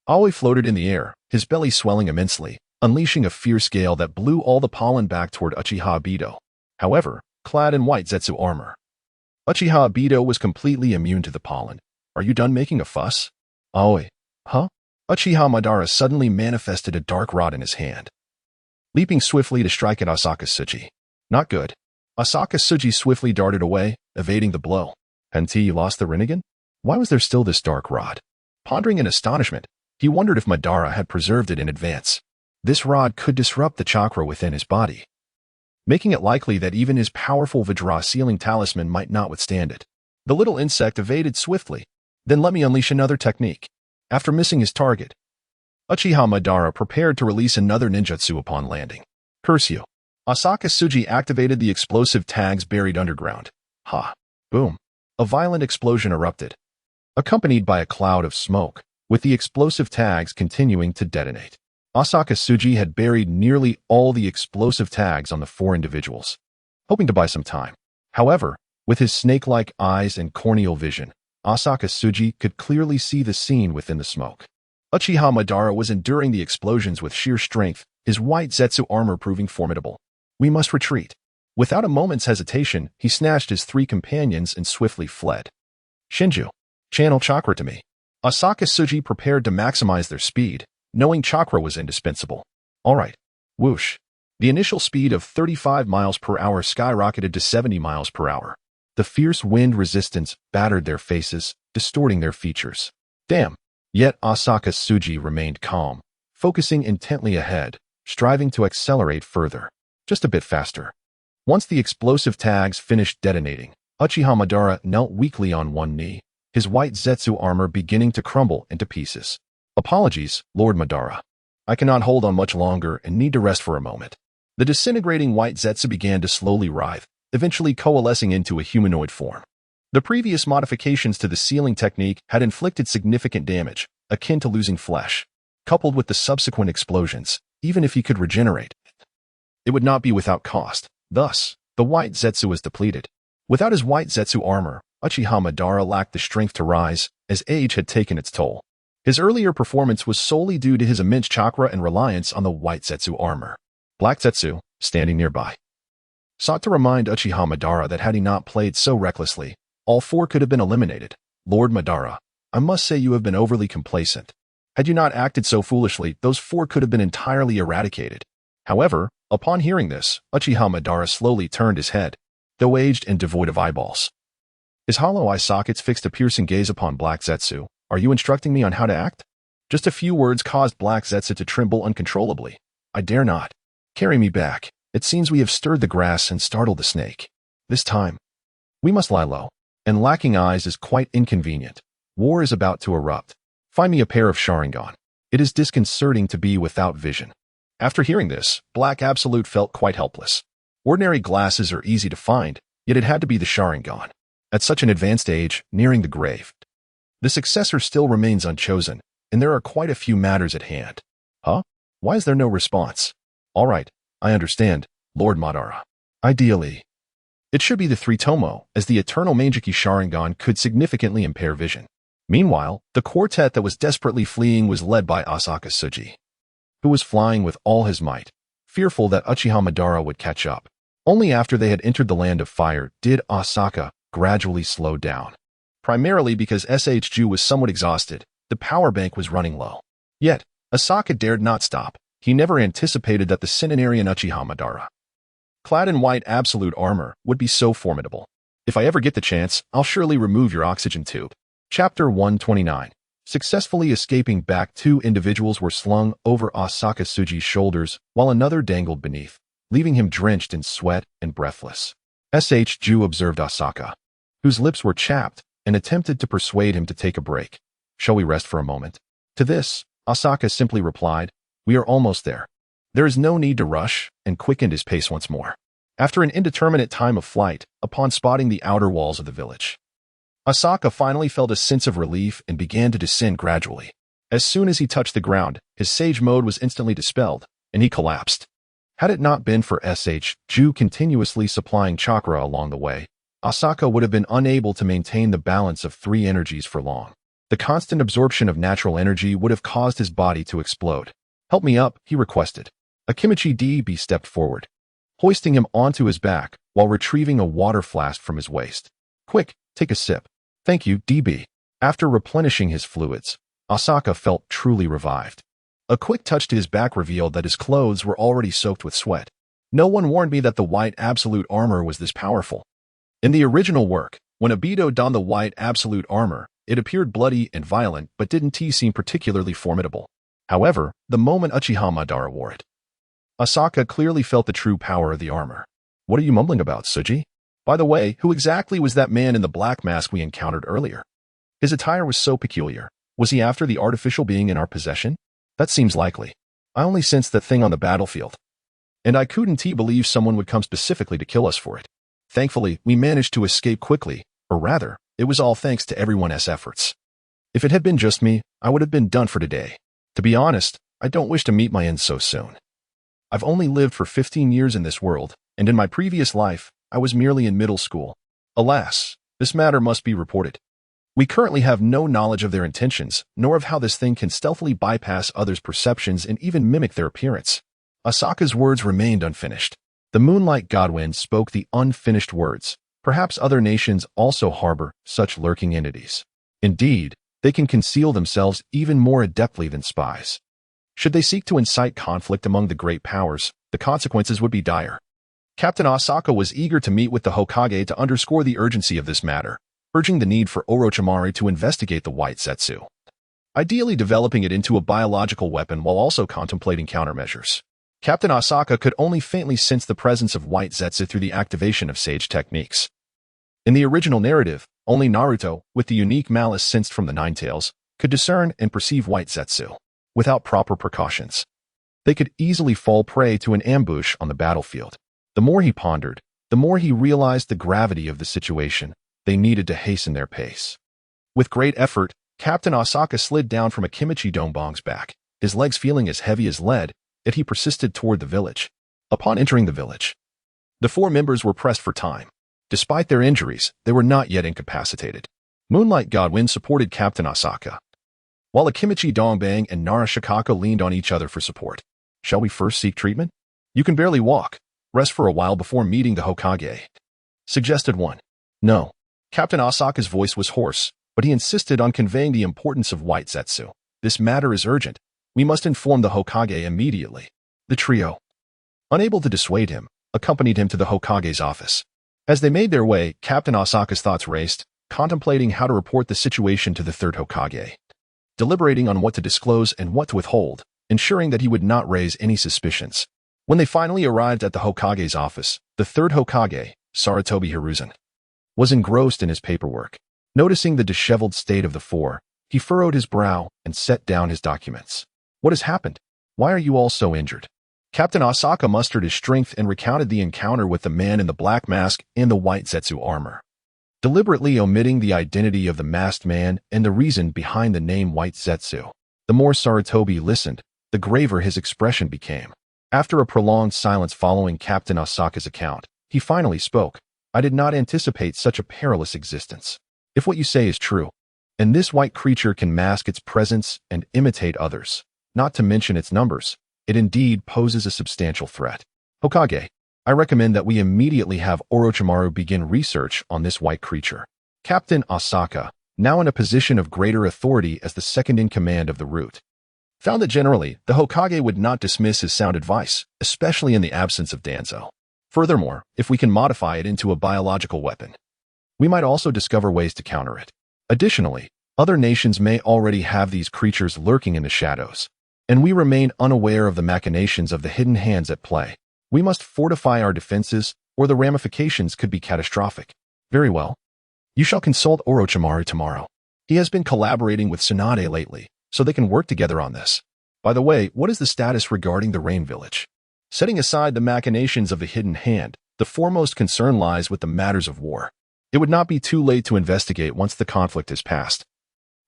Aoi floated in the air, his belly swelling immensely, unleashing a fierce gale that blew all the pollen back toward Uchiha Obito. However, clad in white Zetsu armor, Uchiha Obito was completely immune to the pollen. Are you done making a fuss? Aoi. Huh? Uchiha Madara suddenly manifested a dark rod in his hand, leaping swiftly to strike at Asaka Tsuji. Not good. Asaka Tsuji swiftly darted away, evading the blow. Hadn't he lost the Rinnegan? Why was there still this dark rod? Pondering in astonishment, he wondered if Madara had preserved it in advance. This rod could disrupt the chakra within his body, making it likely that even his powerful Vajra sealing talisman might not withstand it. The little insect evaded swiftly. Then let me unleash another technique. After missing his target, Uchiha Madara prepared to release another ninjutsu upon landing. Curse you. Asaka Tsuji activated the explosive tags buried underground. Ha! Boom! A violent explosion erupted, accompanied by a cloud of smoke, with the explosive tags continuing to detonate. Asaka Tsuji had buried nearly all the explosive tags on the 4 individuals, hoping to buy some time. However, with his snake-like eyes and corneal vision, Asaka Tsuji could clearly see the scene within the smoke. Uchiha Madara was enduring the explosions with sheer strength, his white Zetsu armor proving formidable. We must retreat. Without a moment's hesitation, he snatched his 3 companions and swiftly fled. Shinju, channel Chakra to me. Asaka Tsuji prepared to maximize their speed, knowing Chakra was indispensable. Alright. Whoosh. The initial speed of 35 miles per hour skyrocketed to 70 miles per hour. The fierce wind resistance battered their faces, distorting their features. Damn. Yet Asaka Tsuji remained calm, focusing intently ahead, striving to accelerate further. Just a bit faster. Once the explosive tags finished detonating, Uchiha Madara knelt weakly on one knee, his white Zetsu armor beginning to crumble into pieces. Apologies, Lord Madara. I cannot hold on much longer and need to rest for a moment. The disintegrating white Zetsu began to slowly writhe, eventually coalescing into a humanoid form. The previous modifications to the sealing technique had inflicted significant damage, akin to losing flesh. Coupled with the subsequent explosions, even if he could regenerate, it would not be without cost. Thus, the white Zetsu was depleted. Without his white Zetsu armor, Uchiha Madara lacked the strength to rise, as age had taken its toll. His earlier performance was solely due to his immense chakra and reliance on the white Zetsu armor. Black Zetsu, standing nearby, sought to remind Uchiha Madara that had he not played so recklessly, all 4 could have been eliminated. Lord Madara, I must say you have been overly complacent. Had you not acted so foolishly, those 4 could have been entirely eradicated. However, upon hearing this, Uchiha Madara slowly turned his head, though aged and devoid of eyeballs. His hollow eye sockets fixed a piercing gaze upon Black Zetsu. Are you instructing me on how to act? Just a few words caused Black Zetsu to tremble uncontrollably. I dare not. Carry me back. It seems we have stirred the grass and startled the snake. This time, we must lie low. And lacking eyes is quite inconvenient. War is about to erupt. Find me a pair of Sharingan. It is disconcerting to be without vision. After hearing this, Black Absolute felt quite helpless. Ordinary glasses are easy to find, yet it had to be the Sharingan. At such an advanced age, nearing the grave, the successor still remains unchosen, and there are quite a few matters at hand. Huh? Why is there no response? All right, I understand, Lord Madara. Ideally, it should be the 3 Tomo, as the Eternal Mangeki Sharingan could significantly impair vision. Meanwhile, the quartet that was desperately fleeing was led by Asaka Tsuji, who was flying with all his might, fearful that Uchiha Madara would catch up. Only after they had entered the land of fire did Asaka gradually slow down. Primarily because SHG was somewhat exhausted, the power bank was running low. Yet, Asaka dared not stop. He never anticipated that the centenarian Uchiha Madara, clad in white absolute armor, would be so formidable. If I ever get the chance, I'll surely remove your oxygen tube. Chapter 129. Successfully escaping back, 2 individuals were slung over Asaka Tsuji's shoulders, while another dangled beneath, leaving him drenched in sweat and breathless. SHG observed Asaka, whose lips were chapped, and attempted to persuade him to take a break. Shall we rest for a moment? To this, Asaka simply replied, we are almost there. There is no need to rush, and quickened his pace once more. After an indeterminate time of flight, upon spotting the outer walls of the village, Asaka finally felt a sense of relief and began to descend gradually. As soon as he touched the ground, his sage mode was instantly dispelled, and he collapsed. Had it not been for SHG continuously supplying chakra along the way, Asaka would have been unable to maintain the balance of 3 energies for long. The constant absorption of natural energy would have caused his body to explode. Help me up, he requested. Akimichi DB stepped forward, hoisting him onto his back while retrieving a water flask from his waist. Quick, take a sip. Thank you, DB. After replenishing his fluids, Asaka felt truly revived. A quick touch to his back revealed that his clothes were already soaked with sweat. No one warned me that the white absolute armor was this powerful. In the original work, when Obito donned the white absolute armor, it appeared bloody and violent but didn't seem particularly formidable. However, the moment Uchiha Madara wore it, Asaka clearly felt the true power of the armor. What are you mumbling about, Chouji? By the way, who exactly was that man in the black mask we encountered earlier? His attire was so peculiar. Was he after the artificial being in our possession? That seems likely. I only sensed that thing on the battlefield. And I couldn't believe someone would come specifically to kill us for it. Thankfully, we managed to escape quickly, or rather, it was all thanks to everyone's efforts. If it had been just me, I would have been done for today. To be honest, I don't wish to meet my end so soon. I've only lived for 15 years in this world, and in my previous life, I was merely in middle school. Alas, this matter must be reported. We currently have no knowledge of their intentions, nor of how this thing can stealthily bypass others' perceptions and even mimic their appearance. Asaka's words remained unfinished. The Moonlight Godwind spoke the unfinished words. Perhaps other nations also harbor such lurking entities. Indeed, they can conceal themselves even more adeptly than spies. Should they seek to incite conflict among the great powers, the consequences would be dire. Captain Asaka was eager to meet with the Hokage to underscore the urgency of this matter, urging the need for Orochimaru to investigate the white Zetsu, ideally developing it into a biological weapon while also contemplating countermeasures. Captain Asaka could only faintly sense the presence of white Zetsu through the activation of sage techniques. In the original narrative, only Naruto, with the unique malice sensed from the Nine Tails, could discern and perceive white Zetsu. Without proper precautions, they could easily fall prey to an ambush on the battlefield. The more he pondered, the more he realized the gravity of the situation. They needed to hasten their pace. With great effort, Captain Asaka slid down from a Kimichi Dongbong's back, his legs feeling as heavy as lead, yet he persisted toward the village. Upon entering the village, the four members were pressed for time. Despite their injuries, they were not yet incapacitated. Moonlight Godwind supported Captain Asaka, while Akimichi Dongbang and Nara Shikako leaned on each other for support. Shall we first seek treatment? You can barely walk. Rest for a while before meeting the Hokage, suggested one. No. Captain Asaka's voice was hoarse, but he insisted on conveying the importance of white Zetsu. This matter is urgent. We must inform the Hokage immediately. The trio, unable to dissuade him, accompanied him to the Hokage's office. As they made their way, Captain Asaka's thoughts raced, contemplating how to report the situation to the third Hokage, deliberating on what to disclose and what to withhold, ensuring that he would not raise any suspicions. When they finally arrived at the Hokage's office, the third Hokage, Sarutobi Hiruzen, was engrossed in his paperwork. Noticing the disheveled state of the four, he furrowed his brow and set down his documents. What has happened? Why are you all so injured? Captain Asaka mustered his strength and recounted the encounter with the man in the black mask and the white Zetsu armor, deliberately omitting the identity of the masked man and the reason behind the name White Zetsu. The more Sarutobi listened, the graver his expression became. After a prolonged silence following Captain Asaka's account, he finally spoke. I did not anticipate such a perilous existence. If what you say is true, and this white creature can mask its presence and imitate others, not to mention its numbers, it indeed poses a substantial threat. Hokage, I recommend that we immediately have Orochimaru begin research on this white creature. Captain Asaka, now in a position of greater authority as the second-in-command of the route, found that generally, the Hokage would not dismiss his sound advice, especially in the absence of Danzo. Furthermore, if we can modify it into a biological weapon, we might also discover ways to counter it. Additionally, other nations may already have these creatures lurking in the shadows, and we remain unaware of the machinations of the hidden hands at play. We must fortify our defenses, or the ramifications could be catastrophic. Very well. You shall consult Orochimaru tomorrow. He has been collaborating with Tsunade lately, so they can work together on this. By the way, what is the status regarding the Rain Village? Setting aside the machinations of the hidden hand, the foremost concern lies with the matters of war. It would not be too late to investigate once the conflict is past,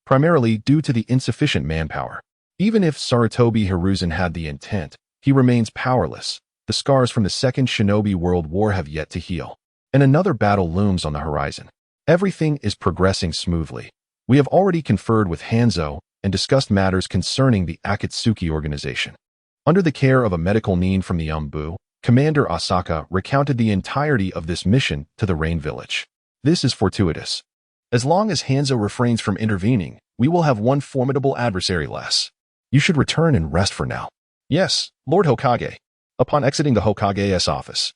primarily due to the insufficient manpower. Even if Sarutobi Hiruzen had the intent, he remains powerless. The scars from the Second Shinobi World War have yet to heal, and another battle looms on the horizon. Everything is progressing smoothly. We have already conferred with Hanzo and discussed matters concerning the Akatsuki organization. Under the care of a medical nin from the Umbu, Commander Asaka recounted the entirety of this mission to the Rain Village. This is fortuitous. As long as Hanzo refrains from intervening, we will have one formidable adversary less. You should return and rest for now. Yes, Lord Hokage. Upon exiting the Hokage's office,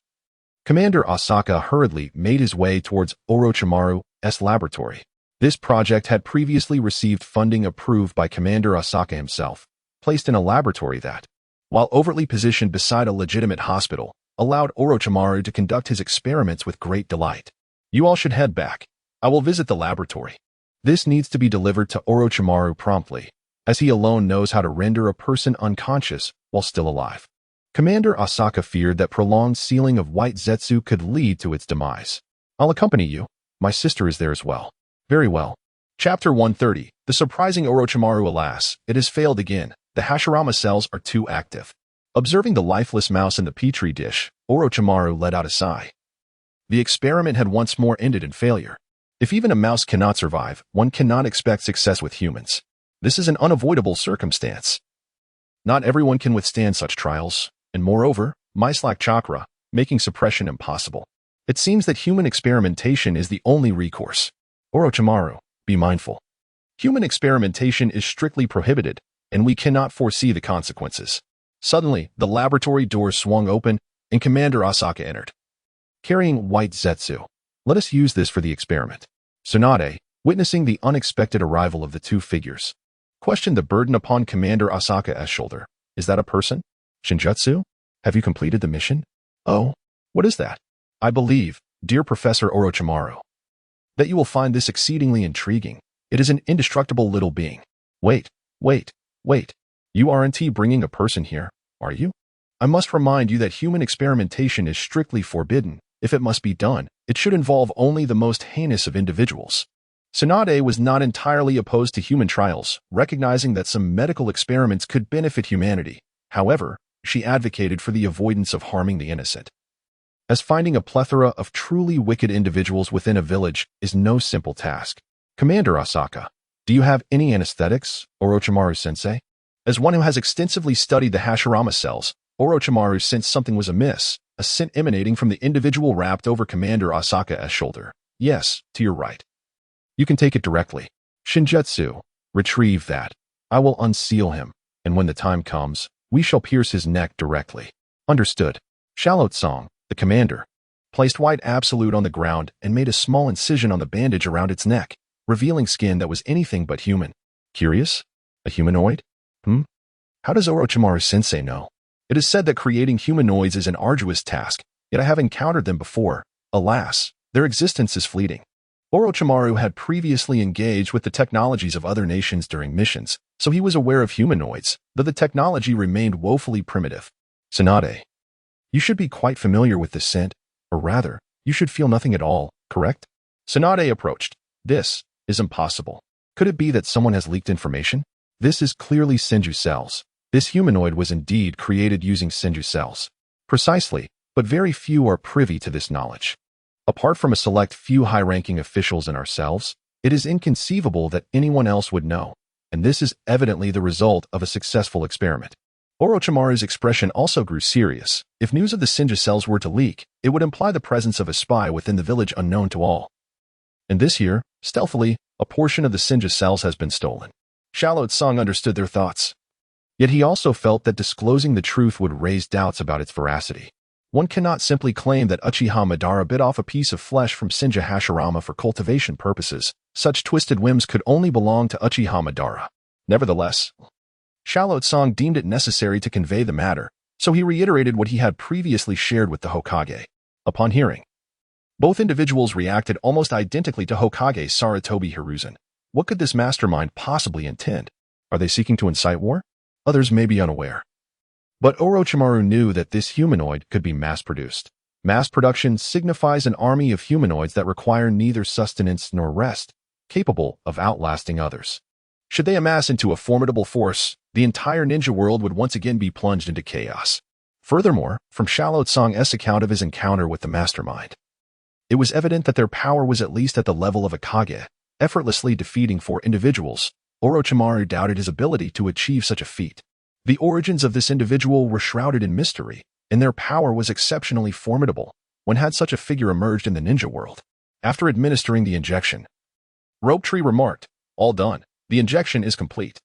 Commander Asaka hurriedly made his way towards Orochimaru's laboratory. This project had previously received funding approved by Commander Asaka himself, placed in a laboratory that, while overtly positioned beside a legitimate hospital, allowed Orochimaru to conduct his experiments with great delight. You all should head back. I will visit the laboratory. This needs to be delivered to Orochimaru promptly, as he alone knows how to render a person unconscious while still alive. Commander Asaka feared that prolonged sealing of white zetsu could lead to its demise. I'll accompany you. My sister is there as well. Very well. Chapter 130. The surprising Orochimaru. Alas, it has failed again. The Hashirama cells are too active. Observing the lifeless mouse in the petri dish, Orochimaru let out a sigh. The experiment had once more ended in failure. If even a mouse cannot survive, one cannot expect success with humans. This is an unavoidable circumstance. Not everyone can withstand such trials, and moreover, mice lack chakra, making suppression impossible. It seems that human experimentation is the only recourse. Orochimaru, be mindful. Human experimentation is strictly prohibited, and we cannot foresee the consequences. Suddenly, the laboratory doors swung open, and Commander Asaka entered, carrying white zetsu. Let us use this for the experiment. Tsunade, witnessing the unexpected arrival of the two figures, questioned the burden upon Commander Asaka's shoulder. Is that a person? Shinjutsu? Have you completed the mission? Oh, what is that? I believe, dear Professor Orochimaru, that you will find this exceedingly intriguing. It is an indestructible little being. Wait. You aren't bringing a person here, are you? I must remind you that human experimentation is strictly forbidden. If it must be done, it should involve only the most heinous of individuals. Tsunade was not entirely opposed to human trials, recognizing that some medical experiments could benefit humanity. However, she advocated for the avoidance of harming the innocent, as finding a plethora of truly wicked individuals within a village is no simple task. Commander Asaka, do you have any anesthetics, Orochimaru-sensei? As one who has extensively studied the Hashirama cells, Orochimaru sensed something was amiss, a scent emanating from the individual wrapped over Commander Asaka's shoulder. Yes, to your right. You can take it directly. Shinjutsu, retrieve that. I will unseal him, and when the time comes, we shall pierce his neck directly. Understood. Shallotsong, the commander, placed white absolute on the ground and made a small incision on the bandage around its neck, revealing skin that was anything but human. Curious? A humanoid? How does Orochimaru-sensei know? It is said that creating humanoids is an arduous task, yet I have encountered them before. Alas, their existence is fleeting. Orochimaru had previously engaged with the technologies of other nations during missions, so he was aware of humanoids, though the technology remained woefully primitive. Tsunade, you should be quite familiar with this scent, or rather, you should feel nothing at all, correct? Tsunade approached. This is impossible. Could it be that someone has leaked information? This is clearly Senju cells. This humanoid was indeed created using Senju cells. Precisely, but very few are privy to this knowledge. Apart from a select few high-ranking officials and ourselves, it is inconceivable that anyone else would know, and this is evidently the result of a successful experiment. Orochimaru's expression also grew serious. If news of the Senju cells were to leak, it would imply the presence of a spy within the village unknown to all. And this year, stealthily, a portion of the Senju cells has been stolen. Shallotsong understood their thoughts. Yet he also felt that disclosing the truth would raise doubts about its veracity. One cannot simply claim that Uchiha Madara bit off a piece of flesh from Senju Hashirama for cultivation purposes. Such twisted whims could only belong to Uchiha Madara. Nevertheless, Shallotsong deemed it necessary to convey the matter, so he reiterated what he had previously shared with the Hokage. Upon hearing, both individuals reacted almost identically to Hokage Sarutobi Hiruzen. What could this mastermind possibly intend? Are they seeking to incite war? Others may be unaware. But Orochimaru knew that this humanoid could be mass-produced. Mass production signifies an army of humanoids that require neither sustenance nor rest, capable of outlasting others. Should they amass into a formidable force, the entire ninja world would once again be plunged into chaos. Furthermore, from Shallotsong's account of his encounter with the mastermind, it was evident that their power was at least at the level of a Kage, effortlessly defeating 4 individuals. Orochimaru doubted his ability to achieve such a feat. The origins of this individual were shrouded in mystery, and their power was exceptionally formidable. When had such a figure emerged in the ninja world? After administering the injection, Rope Tree remarked, "All done. The injection is complete.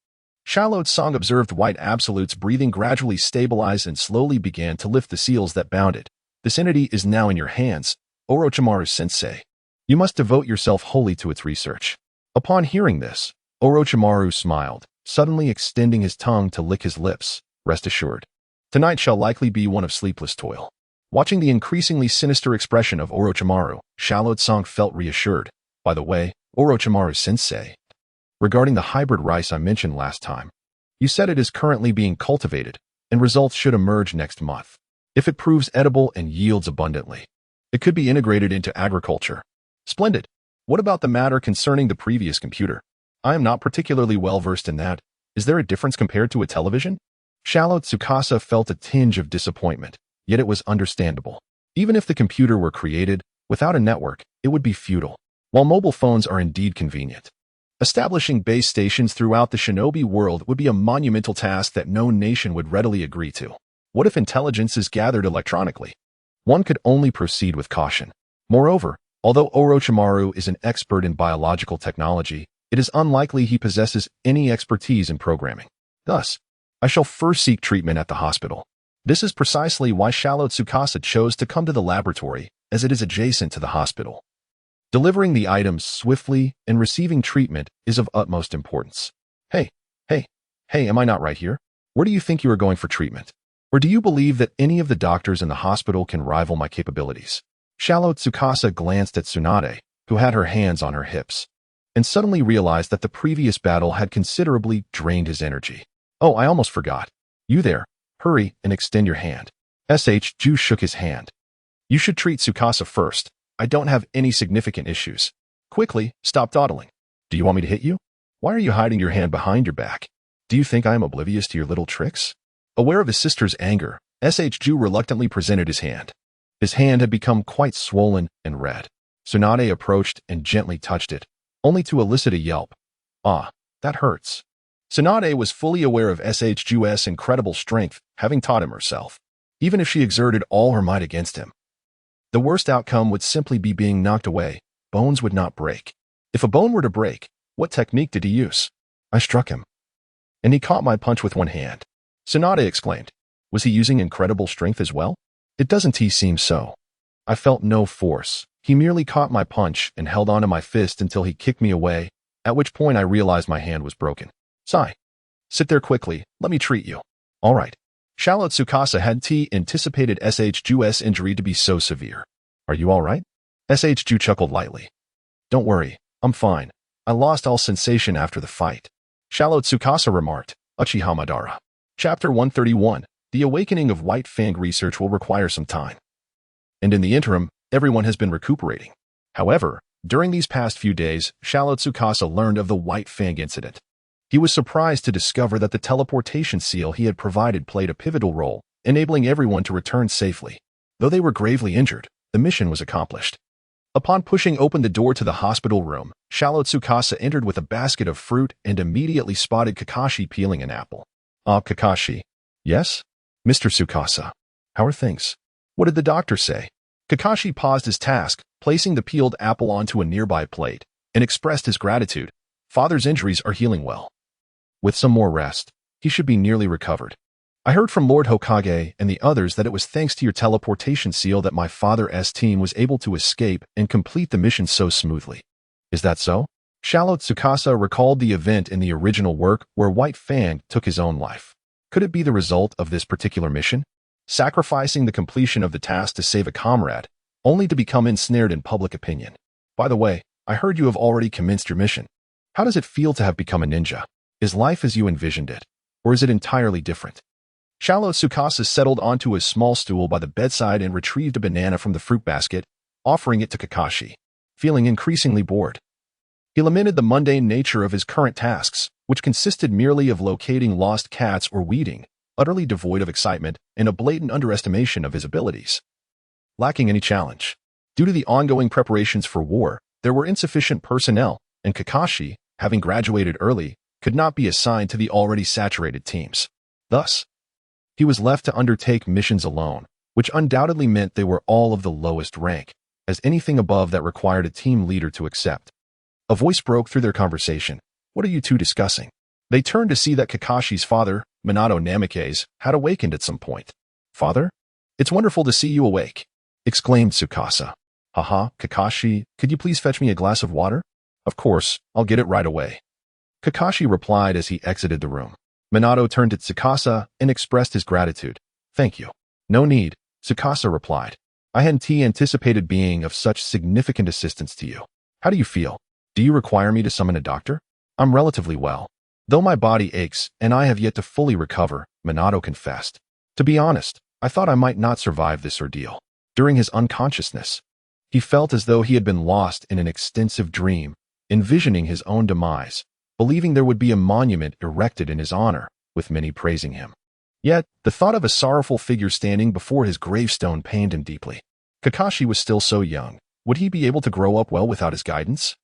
Xiaolou Song observed White Absolute's breathing gradually stabilize and slowly began to lift the seals that bound it. This entity is now in your hands, Orochimaru-sensei. You must devote yourself wholly to its research. Upon hearing this, Orochimaru smiled, suddenly extending his tongue to lick his lips. Rest assured. Tonight shall likely be one of sleepless toil. Watching the increasingly sinister expression of Orochimaru, Xiaolou Song felt reassured. By the way, Orochimaru-sensei, regarding the hybrid rice I mentioned last time, you said it is currently being cultivated, and results should emerge next month. If it proves edible and yields abundantly, it could be integrated into agriculture. Splendid. What about the matter concerning the previous computer? I am not particularly well versed in that. Is there a difference compared to a television? Xiaolou Tsukasa felt a tinge of disappointment, yet it was understandable. Even if the computer were created without a network, it would be futile. While mobile phones are indeed convenient, establishing base stations throughout the shinobi world would be a monumental task that no nation would readily agree to. What if intelligence is gathered electronically? One could only proceed with caution. Moreover, although Orochimaru is an expert in biological technology, it is unlikely he possesses any expertise in programming. Thus, I shall first seek treatment at the hospital. This is precisely why Xiaolou Tsukasa chose to come to the laboratory, as it is adjacent to the hospital. Delivering the items swiftly and receiving treatment is of utmost importance. Hey, am I not right here? Where do you think you are going for treatment? Or do you believe that any of the doctors in the hospital can rival my capabilities? Xiaolou Tsukasa glanced at Tsunade, who had her hands on her hips, and suddenly realized that the previous battle had considerably drained his energy. Oh, I almost forgot. You there, hurry and extend your hand. Ju shook his hand. You should treat Tsukasa first. I don't have any significant issues. Quickly, stop dawdling. Do you want me to hit you? Why are you hiding your hand behind your back? Do you think I am oblivious to your little tricks? Aware of his sister's anger, Ju reluctantly presented his hand. His hand had become quite swollen and red. Tsunade approached and gently touched it, only to elicit a yelp. Ah, that hurts. Tsunade was fully aware of Ju's incredible strength, having taught him herself. Even if she exerted all her might against him, the worst outcome would simply be being knocked away. Bones would not break. If a bone were to break, what technique did he use? I struck him, and he caught my punch with one hand. Tsunade exclaimed. Was he using incredible strength as well? It doesn't seem so. I felt no force. He merely caught my punch and held onto my fist until he kicked me away, at which point I realized my hand was broken. Sigh. Sit there quickly. Let me treat you. All right. Xiaolou Tsukasa had anticipated Ju's injury to be so severe. Are you all right? Ju chuckled lightly. Don't worry. I'm fine. I lost all sensation after the fight. Xiaolou Tsukasa remarked. Uchiha Madara. Chapter 131. The awakening of White Fang research will require some time. And in the interim, everyone has been recuperating. However, during these past few days, Xiaolou Tsukasa learned of the White Fang incident. He was surprised to discover that the teleportation seal he had provided played a pivotal role, enabling everyone to return safely. Though they were gravely injured, the mission was accomplished. Upon pushing open the door to the hospital room, Xiaolou Tsukasa entered with a basket of fruit and immediately spotted Kakashi peeling an apple. Ah, Kakashi. Yes? Mr. Tsukasa. How are things? What did the doctor say? Kakashi paused his task, placing the peeled apple onto a nearby plate, and expressed his gratitude. Father's injuries are healing well. With some more rest, he should be nearly recovered. I heard from Lord Hokage and the others that it was thanks to your teleportation seal that my father's team was able to escape and complete the mission so smoothly. Is that so? Xiaolou Tsukasa recalled the event in the original work where White Fang took his own life. Could it be the result of this particular mission? Sacrificing the completion of the task to save a comrade, only to become ensnared in public opinion. By the way, I heard you have already commenced your mission. How does it feel to have become a ninja? Is life as you envisioned it, or is it entirely different? Xiaolou Tsukasa settled onto a small stool by the bedside and retrieved a banana from the fruit basket, offering it to Kakashi. Feeling increasingly bored, he lamented the mundane nature of his current tasks, which consisted merely of locating lost cats or weeding, utterly devoid of excitement and a blatant underestimation of his abilities. Lacking any challenge. Due to the ongoing preparations for war, there were insufficient personnel, and Kakashi, having graduated early, could not be assigned to the already saturated teams. Thus, he was left to undertake missions alone, which undoubtedly meant they were all of the lowest rank, as anything above that required a team leader to accept. A voice broke through their conversation. What are you two discussing? They turned to see that Kakashi's father, Minato Namikaze, had awakened at some point. Father? It's wonderful to see you awake, exclaimed Tsukasa. Haha, Kakashi, could you please fetch me a glass of water? Of course, I'll get it right away. Kakashi replied as he exited the room. Minato turned to Tsukasa and expressed his gratitude. Thank you. No need, Tsukasa replied. I hadn't anticipated being of such significant assistance to you. How do you feel? Do you require me to summon a doctor? I'm relatively well. Though my body aches and I have yet to fully recover, Minato confessed. To be honest, I thought I might not survive this ordeal. During his unconsciousness, he felt as though he had been lost in an extensive dream, envisioning his own demise, believing there would be a monument erected in his honor, with many praising him. Yet, the thought of a sorrowful figure standing before his gravestone pained him deeply. Kakashi was still so young. Would he be able to grow up well without his guidance?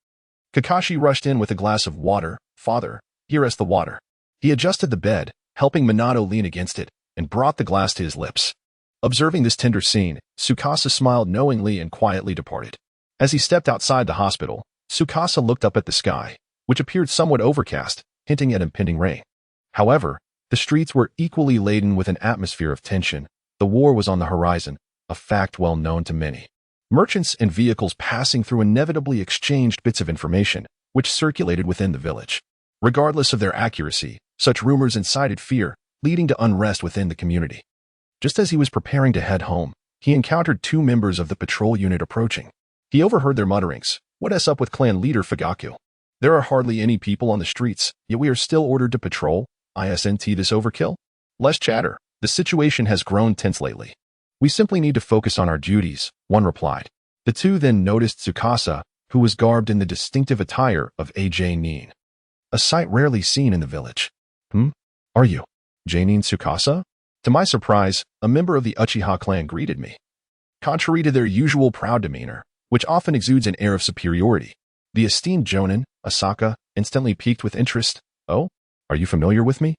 Kakashi rushed in with a glass of water. Father, here is the water. He adjusted the bed, helping Minato lean against it, and brought the glass to his lips. Observing this tender scene, Tsukasa smiled knowingly and quietly departed. As he stepped outside the hospital, Tsukasa looked up at the sky, which appeared somewhat overcast, hinting at impending rain. However, the streets were equally laden with an atmosphere of tension. The war was on the horizon, a fact well known to many. Merchants and vehicles passing through inevitably exchanged bits of information, which circulated within the village. Regardless of their accuracy, such rumors incited fear, leading to unrest within the community. Just as he was preparing to head home, he encountered two members of the patrol unit approaching. He overheard their mutterings. What's up with clan leader Fugaku? There are hardly any people on the streets, yet we are still ordered to patrol. Isn't this overkill? Less chatter. The situation has grown tense lately. We simply need to focus on our duties, one replied. The two then noticed Tsukasa, who was garbed in the distinctive attire of a Jonin. A sight rarely seen in the village. Are you Jonin Tsukasa? To my surprise, a member of the Uchiha clan greeted me. Contrary to their usual proud demeanor, which often exudes an air of superiority, the esteemed Jonin, Asaka, instantly piqued with interest. Oh, are you familiar with me?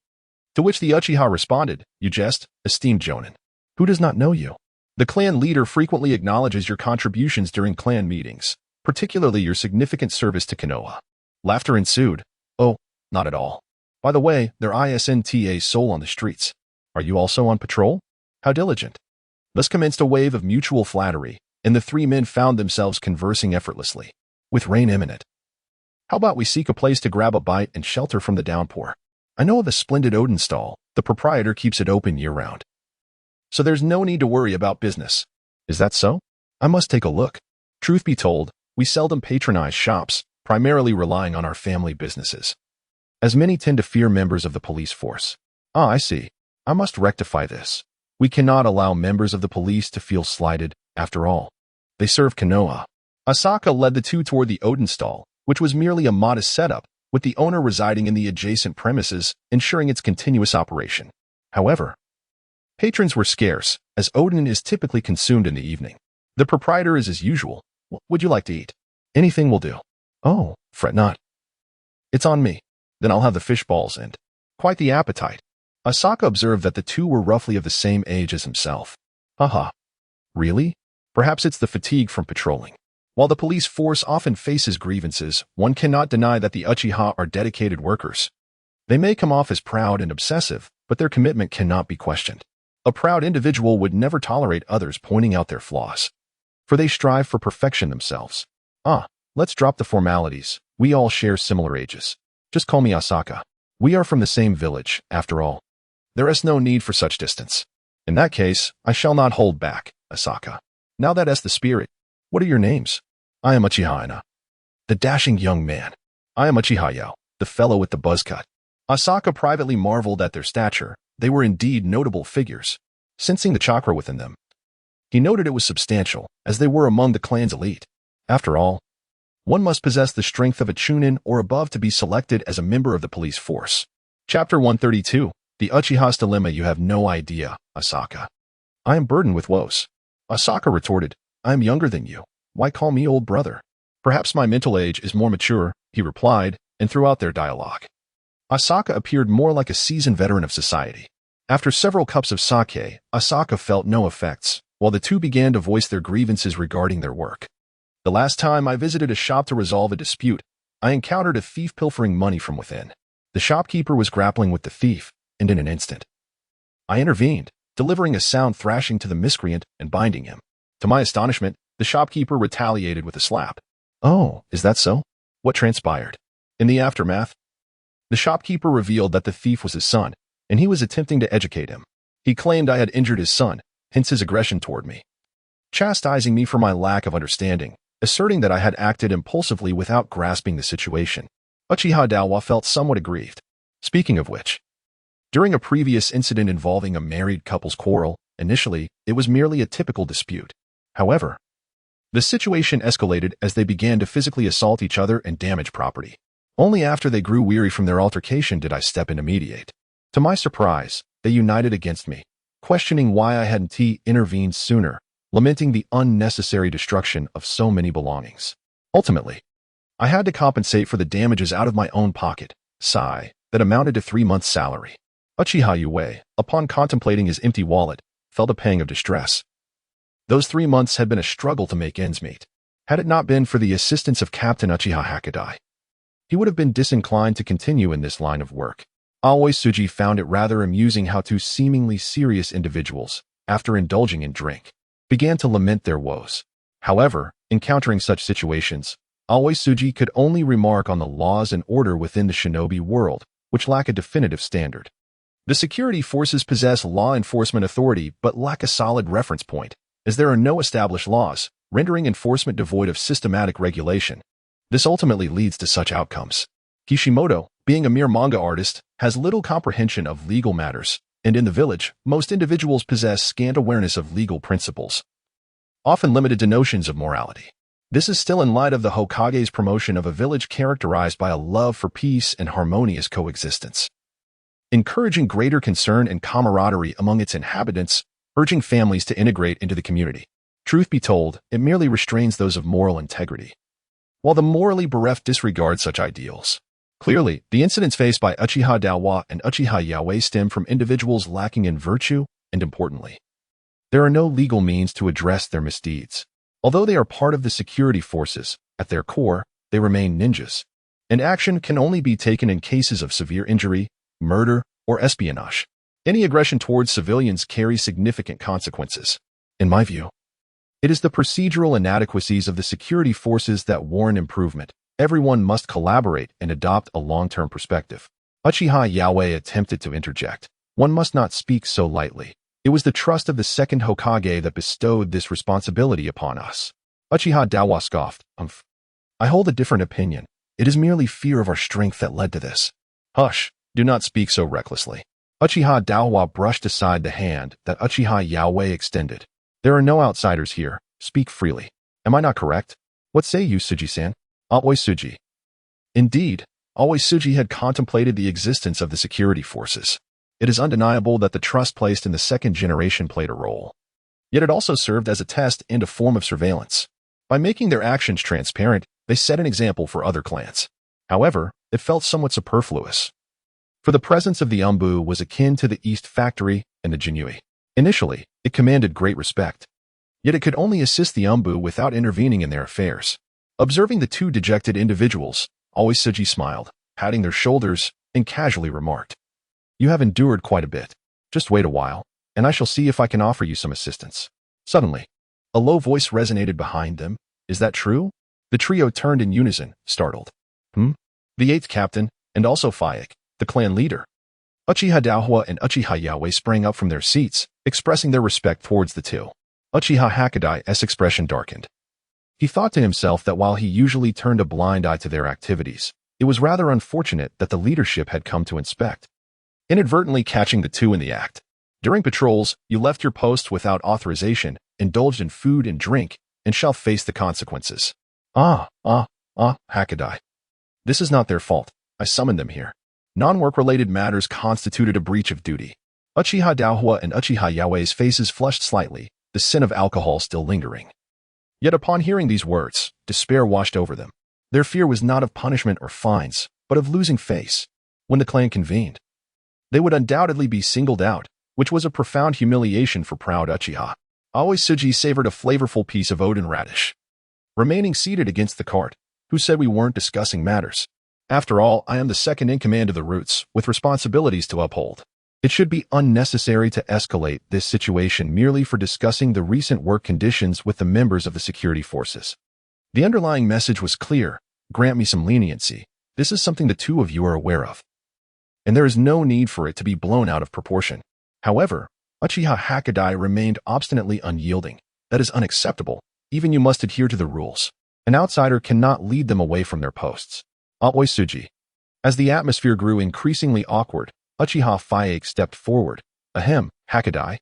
To which the Uchiha responded, You jest, esteemed Jonin. Who does not know you? The clan leader frequently acknowledges your contributions during clan meetings, particularly your significant service to Kenoha. Laughter ensued. Oh, not at all. By the way, there isn't a soul on the streets. Are you also on patrol? How diligent. Thus commenced a wave of mutual flattery, and the three men found themselves conversing effortlessly. With rain imminent. How about we seek a place to grab a bite and shelter from the downpour? I know of a splendid Odin stall. The proprietor keeps it open year-round. So there's no need to worry about business. Is that so? I must take a look. Truth be told, we seldom patronize shops, primarily relying on our family businesses. As many tend to fear members of the police force. Ah, I see. I must rectify this. We cannot allow members of the police to feel slighted, after all. They serve Kenoha. Asaka led the two toward the Odin stall, which was merely a modest setup, with the owner residing in the adjacent premises, ensuring its continuous operation. However, patrons were scarce, as Odin is typically consumed in the evening. The proprietor is as usual. What would you like to eat? Anything will do. Oh, fret not. It's on me. Then I'll have the fish balls and quite the appetite. Asaka observed that the two were roughly of the same age as himself. Haha. Really? Perhaps it's the fatigue from patrolling. While the police force often faces grievances, one cannot deny that the Uchiha are dedicated workers. They may come off as proud and obsessive, but their commitment cannot be questioned. A proud individual would never tolerate others pointing out their flaws, for they strive for perfection themselves. Let's drop the formalities. We all share similar ages. Just call me Asaka. We are from the same village, after all. There is no need for such distance. In that case, I shall not hold back, Asaka. Now that is the spirit. What are your names? I am Uchiha. The dashing young man. I am Uchiha, the fellow with the buzz cut. Asaka privately marveled at their stature. They were indeed notable figures. Sensing the chakra within them, he noted it was substantial, as they were among the clan's elite. After all, one must possess the strength of a Chunin or above to be selected as a member of the police force. Chapter 132. The Uchiha's Dilemma. You have no idea, Asaka. I am burdened with woes. Asaka retorted, I am younger than you. Why call me old brother? Perhaps my mental age is more mature, he replied, and throughout their dialogue, Asaka appeared more like a seasoned veteran of society. After several cups of sake, Asaka felt no effects, while the two began to voice their grievances regarding their work. The last time I visited a shop to resolve a dispute, I encountered a thief pilfering money from within. The shopkeeper was grappling with the thief, and in an instant, I intervened, delivering a sound thrashing to the miscreant and binding him. To my astonishment, the shopkeeper retaliated with a slap. Oh, is that so? What transpired? In the aftermath, the shopkeeper revealed that the thief was his son, and he was attempting to educate him. He claimed I had injured his son, hence his aggression toward me, chastising me for my lack of understanding, asserting that I had acted impulsively without grasping the situation. Uchiha Dawa felt somewhat aggrieved. Speaking of which, during a previous incident involving a married couple's quarrel, initially, it was merely a typical dispute. However, the situation escalated as they began to physically assault each other and damage property. Only after they grew weary from their altercation did I step in to mediate. To my surprise, they united against me, questioning why I hadn't intervened sooner, lamenting the unnecessary destruction of so many belongings. Ultimately, I had to compensate for the damages out of my own pocket, sigh, that amounted to 3 months' salary. Uchiha Yue, upon contemplating his empty wallet, felt a pang of distress. Those 3 months had been a struggle to make ends meet. Had it not been for the assistance of Captain Uchiha Hokage, he would have been disinclined to continue in this line of work. Aoi Tsuji found it rather amusing how two seemingly serious individuals, after indulging in drink, began to lament their woes. However, encountering such situations, Aoi Tsuji could only remark on the laws and order within the shinobi world, which lack a definitive standard. The security forces possess law enforcement authority but lack a solid reference point, as there are no established laws, rendering enforcement devoid of systematic regulation. This ultimately leads to such outcomes. Kishimoto, being a mere manga artist, has little comprehension of legal matters, and in the village, most individuals possess scant awareness of legal principles, often limited to notions of morality. This is still in light of the Hokage's promotion of a village characterized by a love for peace and harmonious coexistence, encouraging greater concern and camaraderie among its inhabitants, urging families to integrate into the community. Truth be told, it merely restrains those of moral integrity, while the morally bereft disregard such ideals. Clearly, the incidents faced by Uchiha Dawa and Uchiha Yaoi stem from individuals lacking in virtue, and importantly, there are no legal means to address their misdeeds. Although they are part of the security forces, at their core, they remain ninjas, and action can only be taken in cases of severe injury, murder, or espionage. Any aggression towards civilians carries significant consequences. In my view, it is the procedural inadequacies of the security forces that warrant improvement. Everyone must collaborate and adopt a long-term perspective. Uchiha Yaoi attempted to interject. One must not speak so lightly. It was the trust of the second Hokage that bestowed this responsibility upon us. Uchiha Dawa scoffed. I hold a different opinion. It is merely fear of our strength that led to this. Hush, do not speak so recklessly. Uchiha Dawa brushed aside the hand that Uchiha Yaoi extended. There are no outsiders here. Speak freely. Am I not correct? What say you, Tsuji-san? Aoi Tsuji. Indeed, Aoi Tsuji had contemplated the existence of the security forces. It is undeniable that the trust placed in the second generation played a role. Yet it also served as a test and a form of surveillance. By making their actions transparent, they set an example for other clans. However, it felt somewhat superfluous, for the presence of the Umbu was akin to the East Factory and the Jinui. Initially, it commanded great respect. Yet it could only assist the Umbu without intervening in their affairs. Observing the two dejected individuals, Aoi Tsuji smiled, patting their shoulders, and casually remarked, "You have endured quite a bit. Just wait a while, and I shall see if I can offer you some assistance." Suddenly, a low voice resonated behind them. Is that true? The trio turned in unison, startled. The eighth captain, and also Fayek, the clan leader. Uchiha Daohua and Uchiha Yaoi sprang up from their seats, expressing their respect towards the two. Uchiha Hakuda's expression darkened. He thought to himself that while he usually turned a blind eye to their activities, it was rather unfortunate that the leadership had come to inspect, inadvertently catching the two in the act. During patrols, you left your post without authorization, indulged in food and drink, and shall face the consequences. Hakudai. This is not their fault. I summoned them here. Non-work-related matters constituted a breach of duty. Uchiha Daohua and Uchiha Yaoi's faces flushed slightly, the sin of alcohol still lingering. Yet upon hearing these words, despair washed over them. Their fear was not of punishment or fines, but of losing face. When the clan convened, they would undoubtedly be singled out, which was a profound humiliation for proud Uchiha. Aoi Tsuji savored a flavorful piece of Odin radish. Remaining seated against the cart, Who said we weren't discussing matters? After all, I am the second in command of the Roots, with responsibilities to uphold. It should be unnecessary to escalate this situation merely for discussing the recent work conditions with the members of the security forces. The underlying message was clear. Grant me some leniency. This is something the two of you are aware of, and there is no need for it to be blown out of proportion. However, Uchiha Hokage remained obstinately unyielding. That is unacceptable. Even you must adhere to the rules. An outsider cannot lead them away from their posts. Aoi Tsuji. As the atmosphere grew increasingly awkward, Uchiha Fayake stepped forward. Ahem, Hokage.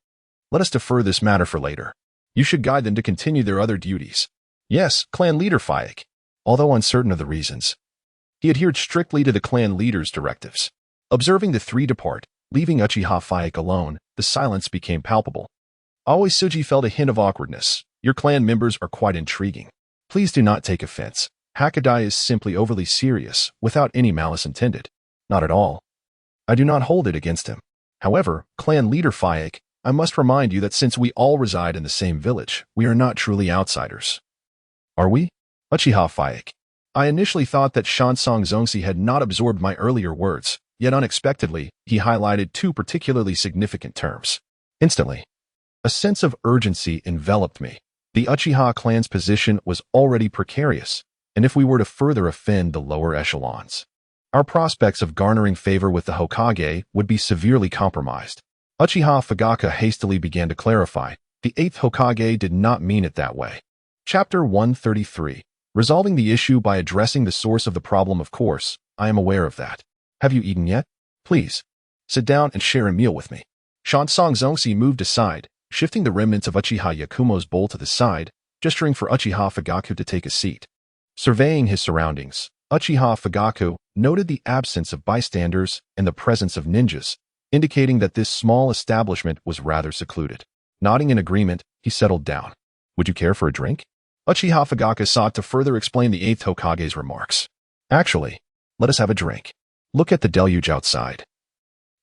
Let us defer this matter for later. You should guide them to continue their other duties. Yes, clan leader Fayake. Although uncertain of the reasons, he adhered strictly to the clan leader's directives. Observing the three depart, leaving Uchiha Fayake alone, the silence became palpable. Aoi Tsuji felt a hint of awkwardness. Your clan members are quite intriguing. Please do not take offense. Hokage is simply overly serious, without any malice intended. Not at all. I do not hold it against him. However, clan leader Fayake, I must remind you that since we all reside in the same village, we are not truly outsiders. Are we? Uchiha Fayake. I initially thought that Shansong Zongsi had not absorbed my earlier words, yet unexpectedly, he highlighted two particularly significant terms. Instantly, a sense of urgency enveloped me. The Uchiha clan's position was already precarious, and if we were to further offend the lower echelons, our prospects of garnering favor with the Hokage would be severely compromised. Uchiha Fugaka hastily began to clarify. The 8th Hokage did not mean it that way. Chapter 133. Resolving the issue by addressing the source of the problem. Of course, I am aware of that. Have you eaten yet? Please, sit down and share a meal with me. Shansong Zongsi moved aside, shifting the remnants of Uchiha Yakumo's bowl to the side, gesturing for Uchiha Fugaku to take a seat. Surveying his surroundings, Uchiha Fugaku noted the absence of bystanders and the presence of ninjas, indicating that this small establishment was rather secluded. Nodding in agreement, he settled down. Would you care for a drink? Uchiha Fugaku sought to further explain the 8th Hokage's remarks. Actually, let us have a drink. Look at the deluge outside.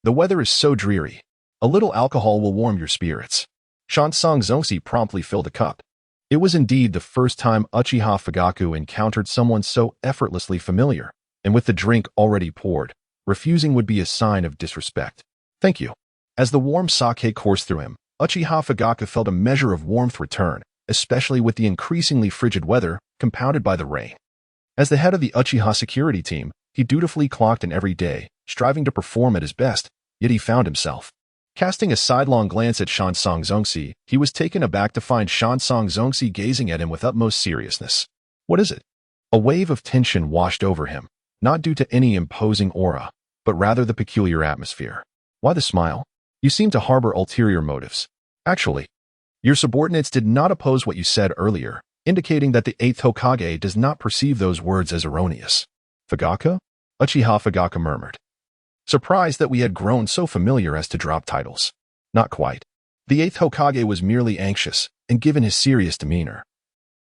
The weather is so dreary. A little alcohol will warm your spirits. Shansong Zongsi promptly filled a cup. It was indeed the first time Uchiha Fugaku encountered someone so effortlessly familiar, and with the drink already poured, refusing would be a sign of disrespect. Thank you. As the warm sake coursed through him, Uchiha Fugaku felt a measure of warmth return, especially with the increasingly frigid weather, compounded by the rain. As the head of the Uchiha security team, he dutifully clocked in every day, striving to perform at his best, yet he found himself. Casting a sidelong glance at Shansong Zongsi, he was taken aback to find Shansong Zongsi gazing at him with utmost seriousness. What is it? A wave of tension washed over him, not due to any imposing aura, but rather the peculiar atmosphere. Why the smile? You seem to harbor ulterior motives. Actually, your subordinates did not oppose what you said earlier, indicating that the 8th Hokage does not perceive those words as erroneous. Fugaku? Uchiha Fugaku murmured, surprised that we had grown so familiar as to drop titles. Not quite. The 8th Hokage was merely anxious, and given his serious demeanor,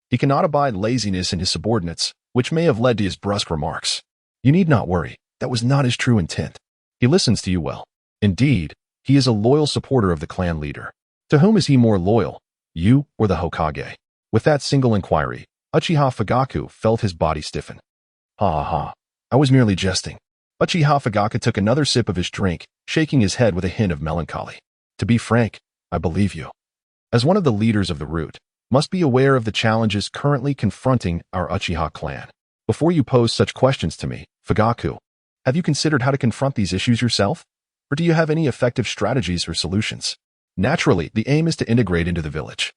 he cannot abide laziness in his subordinates, which may have led to his brusque remarks. You need not worry, that was not his true intent. He listens to you well. Indeed, he is a loyal supporter of the clan leader. To whom is he more loyal, you or the Hokage? With that single inquiry, Uchiha Fugaku felt his body stiffen. Ha ha ha, I was merely jesting. Uchiha Fugaku took another sip of his drink, shaking his head with a hint of melancholy. To be frank, I believe you. As one of the leaders of the Root, must be aware of the challenges currently confronting our Uchiha clan. Before you pose such questions to me, Fugaku, have you considered how to confront these issues yourself? Or do you have any effective strategies or solutions? Naturally, the aim is to integrate into the village,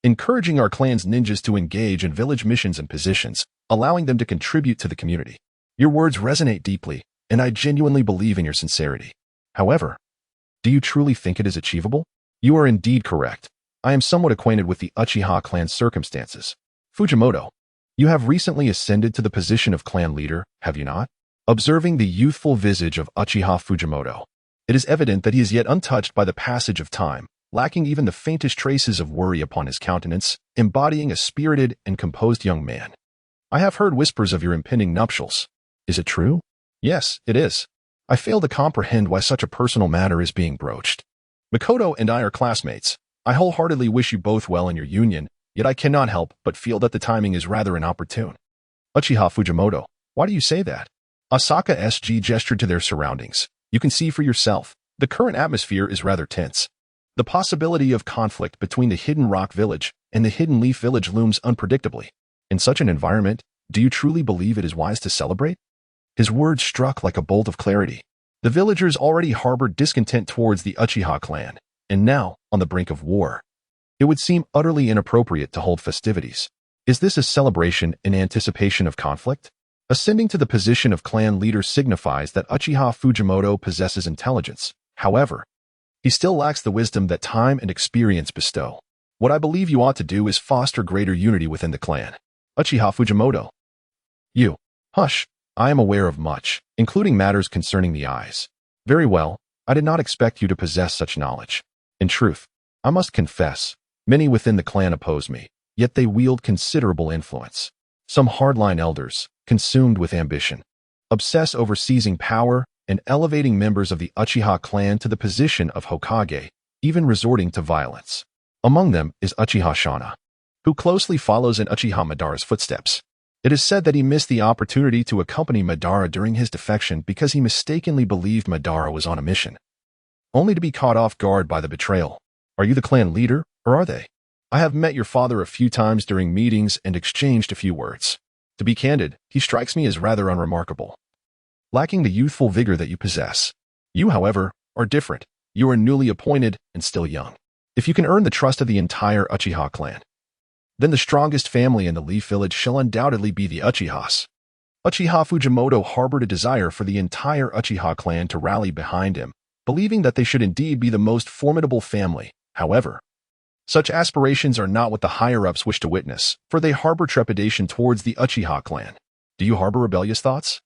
encouraging our clan's ninjas to engage in village missions and positions, allowing them to contribute to the community. Your words resonate deeply, and I genuinely believe in your sincerity. However, do you truly think it is achievable? You are indeed correct. I am somewhat acquainted with the Uchiha clan's circumstances. Fujimoto, you have recently ascended to the position of clan leader, have you not? Observing the youthful visage of Uchiha Fujimoto, it is evident that he is yet untouched by the passage of time, lacking even the faintest traces of worry upon his countenance, embodying a spirited and composed young man. I have heard whispers of your impending nuptials. Is it true? Yes, it is. I fail to comprehend why such a personal matter is being broached. Mikoto and I are classmates. I wholeheartedly wish you both well in your union, yet I cannot help but feel that the timing is rather inopportune. Uchiha Fujimoto, why do you say that? Asaka SG gestured to their surroundings. You can see for yourself. The current atmosphere is rather tense. The possibility of conflict between the Hidden Rock Village and the Hidden Leaf Village looms unpredictably. In such an environment, do you truly believe it is wise to celebrate? His words struck like a bolt of clarity. The villagers already harbored discontent towards the Uchiha clan, and now, on the brink of war. It would seem utterly inappropriate to hold festivities. Is this a celebration in anticipation of conflict? Ascending to the position of clan leader signifies that Uchiha Fujimoto possesses intelligence. However, he still lacks the wisdom that time and experience bestow. What I believe you ought to do is foster greater unity within the clan. Uchiha Fujimoto. You. Hush. I am aware of much, including matters concerning the eyes. Very well. I did not expect you to possess such knowledge. In truth, I must confess, many within the clan oppose me, yet they wield considerable influence. Some hardline elders, consumed with ambition, obsess over seizing power and elevating members of the Uchiha clan to the position of Hokage, even resorting to violence. Among them is Uchiha Shana, who closely follows in Uchiha Madara's footsteps. It is said that he missed the opportunity to accompany Madara during his defection because he mistakenly believed Madara was on a mission, only to be caught off guard by the betrayal. Are you the clan leader, or are they? I have met your father a few times during meetings and exchanged a few words. To be candid, he strikes me as rather unremarkable, lacking the youthful vigor that you possess. You, however, are different. You are newly appointed and still young. If you can earn the trust of the entire Uchiha clan, then the strongest family in the Leaf Village shall undoubtedly be the Uchihas. Uchiha Fujimoto harbored a desire for the entire Uchiha clan to rally behind him, believing that they should indeed be the most formidable family. However, such aspirations are not what the higher-ups wish to witness, for they harbor trepidation towards the Uchiha clan. Do you harbor rebellious thoughts?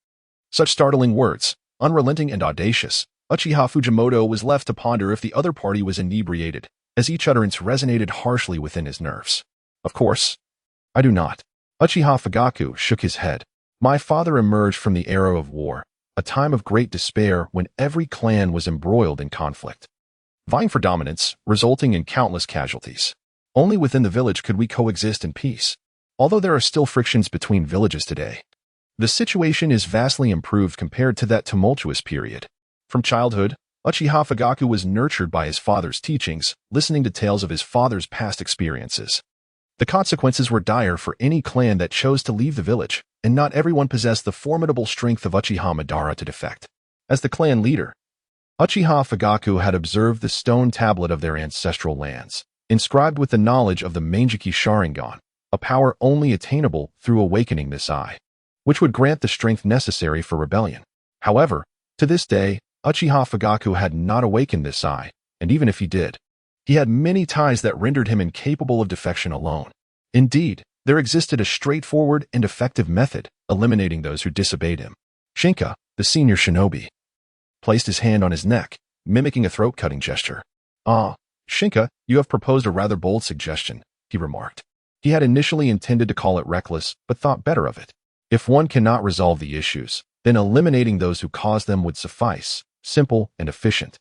Such startling words, unrelenting and audacious, Uchiha Fujimoto was left to ponder if the other party was inebriated, as each utterance resonated harshly within his nerves. Of course, I do not. Uchiha Fugaku shook his head. My father emerged from the era of war, a time of great despair when every clan was embroiled in conflict, vying for dominance, resulting in countless casualties. Only within the village could we coexist in peace. Although there are still frictions between villages today, the situation is vastly improved compared to that tumultuous period. From childhood, Uchiha Fugaku was nurtured by his father's teachings, listening to tales of his father's past experiences. The consequences were dire for any clan that chose to leave the village, and not everyone possessed the formidable strength of Uchiha Madara to defect. As the clan leader, Uchiha Fugaku had observed the stone tablet of their ancestral lands, inscribed with the knowledge of the Manjiki Sharingan, a power only attainable through awakening this eye, which would grant the strength necessary for rebellion. However, to this day, Uchiha Fugaku had not awakened this eye, and even if he did, he had many ties that rendered him incapable of defection alone. Indeed, there existed a straightforward and effective method, eliminating those who disobeyed him. Shinka, the senior shinobi, placed his hand on his neck, mimicking a throat-cutting gesture. Ah, Shinka, you have proposed a rather bold suggestion, he remarked. He had initially intended to call it reckless, but thought better of it. If one cannot resolve the issues, then eliminating those who caused them would suffice, simple and efficient.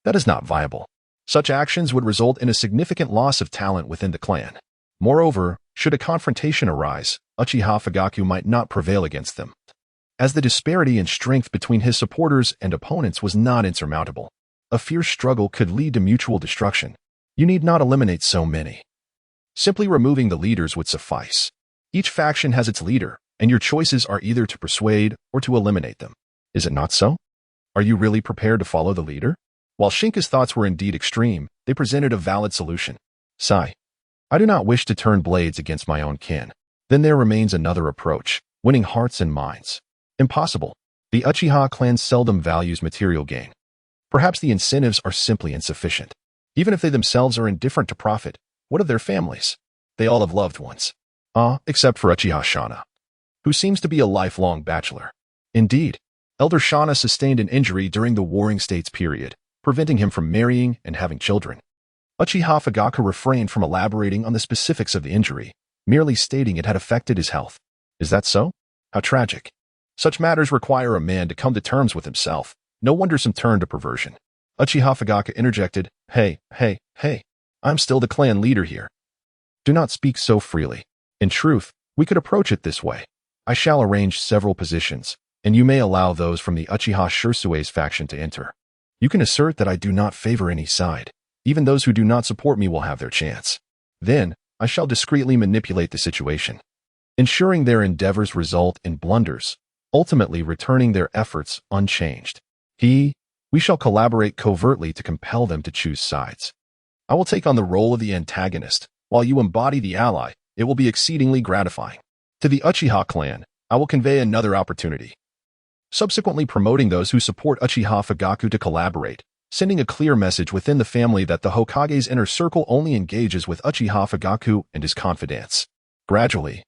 That is not viable. Such actions would result in a significant loss of talent within the clan. Moreover, should a confrontation arise, Uchiha Fugaku might not prevail against them, as the disparity in strength between his supporters and opponents was not insurmountable. A fierce struggle could lead to mutual destruction. You need not eliminate so many. Simply removing the leaders would suffice. Each faction has its leader, and your choices are either to persuade or to eliminate them. Is it not so? Are you really prepared to follow the leader? While Shinka's thoughts were indeed extreme, they presented a valid solution. Sigh. I do not wish to turn blades against my own kin. Then there remains another approach, winning hearts and minds. Impossible. The Uchiha clan seldom values material gain. Perhaps the incentives are simply insufficient. Even if they themselves are indifferent to profit, what of their families? They all have loved ones. Except for Uchiha Shana, who seems to be a lifelong bachelor. Indeed, Elder Shana sustained an injury during the Warring States period, preventing him from marrying and having children. Uchiha Fugaku refrained from elaborating on the specifics of the injury, merely stating it had affected his health. Is that so? How tragic. Such matters require a man to come to terms with himself. No wonder some turn to perversion. Uchiha Fugaku interjected, Hey, I'm still the clan leader here. Do not speak so freely. In truth, we could approach it this way. I shall arrange several positions, and you may allow those from the Uchiha Shirsue's faction to enter. You can assert that I do not favor any side. Even those who do not support me will have their chance. Then, I shall discreetly manipulate the situation, ensuring their endeavors result in blunders, ultimately returning their efforts unchanged. We shall collaborate covertly to compel them to choose sides. I will take on the role of the antagonist, while you embody the ally. It will be exceedingly gratifying. To the Uchiha clan, I will convey another opportunity, subsequently promoting those who support Uchiha Fugaku to collaborate, sending a clear message within the family that the Hokage's inner circle only engages with Uchiha Fugaku and his confidants. Gradually,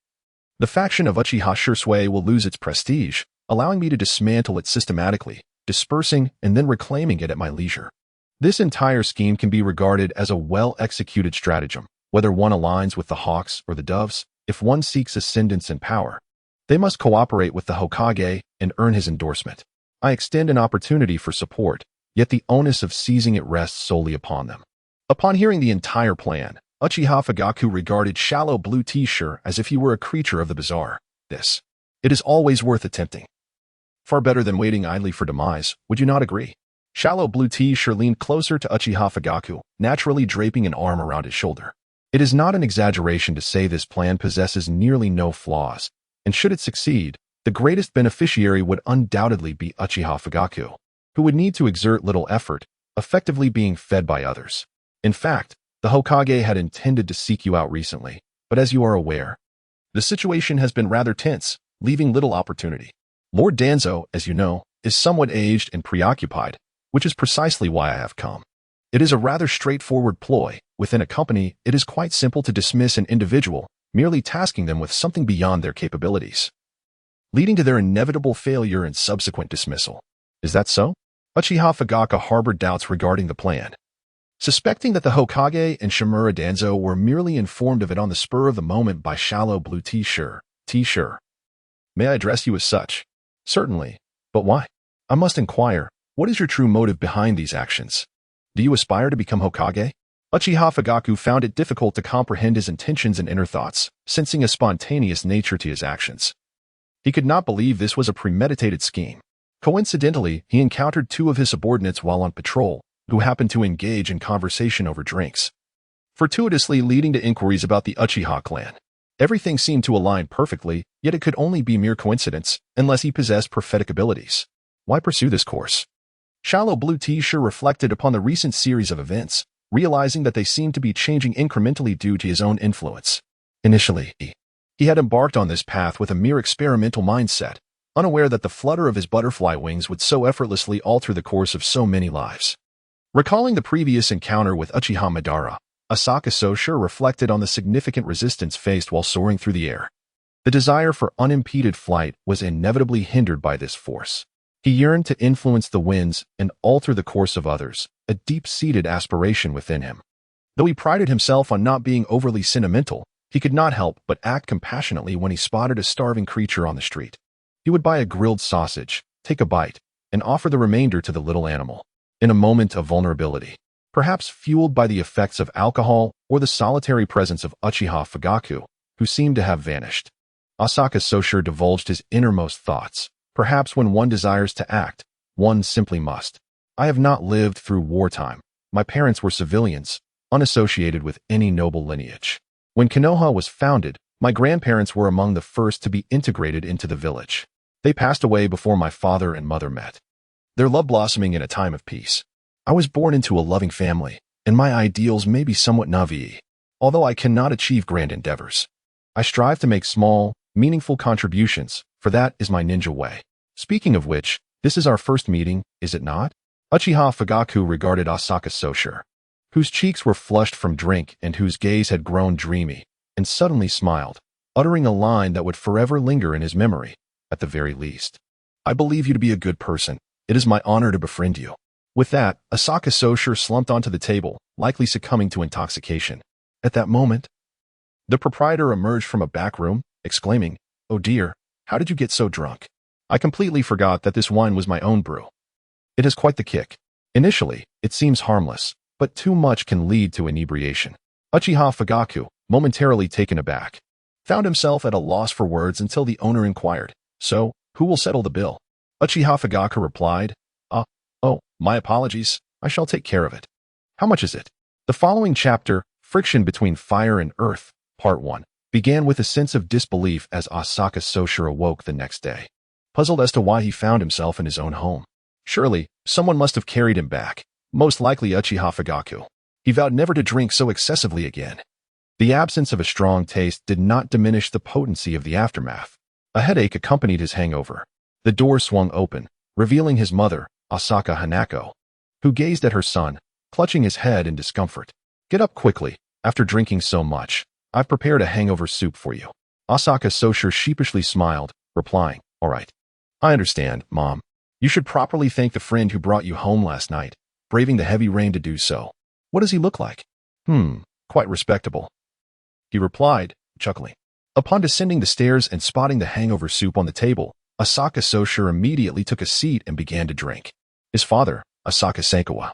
the faction of Uchiha Shirsue will lose its prestige, allowing me to dismantle it systematically, dispersing and then reclaiming it at my leisure. This entire scheme can be regarded as a well-executed stratagem, whether one aligns with the Hawks or the Doves. If one seeks ascendance and power, they must cooperate with the Hokage and earn his endorsement. I extend an opportunity for support, yet the onus of seizing it rests solely upon them. Upon hearing the entire plan, Uchiha Fugaku regarded shallow blue T-shirt as if he were a creature of the bizarre. It is always worth attempting. Far better than waiting idly for demise, would you not agree? Shallow blue T-shirt leaned closer to Uchiha Fugaku, naturally draping an arm around his shoulder. It is not an exaggeration to say this plan possesses nearly no flaws, and should it succeed, the greatest beneficiary would undoubtedly be Uchiha Fugaku, who would need to exert little effort, effectively being fed by others. In fact, the Hokage had intended to seek you out recently, but as you are aware, the situation has been rather tense, leaving little opportunity. Lord Danzo, as you know, is somewhat aged and preoccupied, which is precisely why I have come. It is a rather straightforward ploy. Within a company, it is quite simple to dismiss an individual, merely tasking them with something beyond their capabilities, leading to their inevitable failure and subsequent dismissal. Is that so? Uchiha Fugaku harbored doubts regarding the plan, suspecting that the Hokage and Shimura Danzo were merely informed of it on the spur of the moment by shallow blue T-shirt. May I address you as such? Certainly. But why? I must inquire, what is your true motive behind these actions? Do you aspire to become Hokage? Uchiha Fugaku found it difficult to comprehend his intentions and inner thoughts, sensing a spontaneous nature to his actions. He could not believe this was a premeditated scheme. Coincidentally, he encountered two of his subordinates while on patrol, who happened to engage in conversation over drinks, fortuitously leading to inquiries about the Uchiha clan. Everything seemed to align perfectly, yet it could only be mere coincidence, unless he possessed prophetic abilities. Why pursue this course? Shallow blue T-shirt reflected upon the recent series of events, realizing that they seemed to be changing incrementally due to his own influence. Initially, he had embarked on this path with a mere experimental mindset, unaware that the flutter of his butterfly wings would so effortlessly alter the course of so many lives. Recalling the previous encounter with Uchiha Madara, Asaka Sosha reflected on the significant resistance faced while soaring through the air. The desire for unimpeded flight was inevitably hindered by this force. He yearned to influence the winds and alter the course of others, a deep-seated aspiration within him. Though he prided himself on not being overly sentimental, he could not help but act compassionately when he spotted a starving creature on the street. He would buy a grilled sausage, take a bite, and offer the remainder to the little animal. In a moment of vulnerability, perhaps fueled by the effects of alcohol or the solitary presence of Uchiha Fugaku, who seemed to have vanished, Asaka Sosha divulged his innermost thoughts. Perhaps when one desires to act, one simply must. I have not lived through wartime. My parents were civilians, unassociated with any noble lineage. When Kenoha was founded, my grandparents were among the first to be integrated into the village. They passed away before my father and mother met, their love blossoming in a time of peace. I was born into a loving family, and my ideals may be somewhat naive. Although I cannot achieve grand endeavors, I strive to make small, meaningful contributions, for that is my ninja way. Speaking of which, this is our first meeting, is it not? Uchiha Fugaku regarded Asaka Sosha, whose cheeks were flushed from drink and whose gaze had grown dreamy, and suddenly smiled, uttering a line that would forever linger in his memory, at the very least. I believe you to be a good person. It is my honor to befriend you. With that, Asaka Sosha slumped onto the table, likely succumbing to intoxication. At that moment, the proprietor emerged from a back room, exclaiming, "Oh dear, how did you get so drunk? I completely forgot that this wine was my own brew. It has quite the kick. Initially, it seems harmless, but too much can lead to inebriation." Uchiha Fugaku, momentarily taken aback, found himself at a loss for words until the owner inquired, "So, who will settle the bill?" Uchiha Fugaka replied, "Oh, my apologies, I shall take care of it. How much is it?" The following chapter, Friction Between Fire and Earth, Part 1, began with a sense of disbelief as Asaka Soshiro awoke the next day, puzzled as to why he found himself in his own home. Surely, someone must have carried him back, most likely Uchiha Fugaku. He vowed never to drink so excessively again. The absence of a strong taste did not diminish the potency of the aftermath. A headache accompanied his hangover. The door swung open, revealing his mother, Asaka Hanako, who gazed at her son, clutching his head in discomfort. "Get up quickly. After drinking so much, I've prepared a hangover soup for you." Asaka Soshiro sheepishly smiled, replying, "All right. I understand, Mom. You should properly thank the friend who brought you home last night, braving the heavy rain to do so. What does he look like?" Quite respectable," he replied, chuckling. Upon descending the stairs and spotting the hangover soup on the table, Asaka Soshiro immediately took a seat and began to drink. His father, Asaka Sankawa,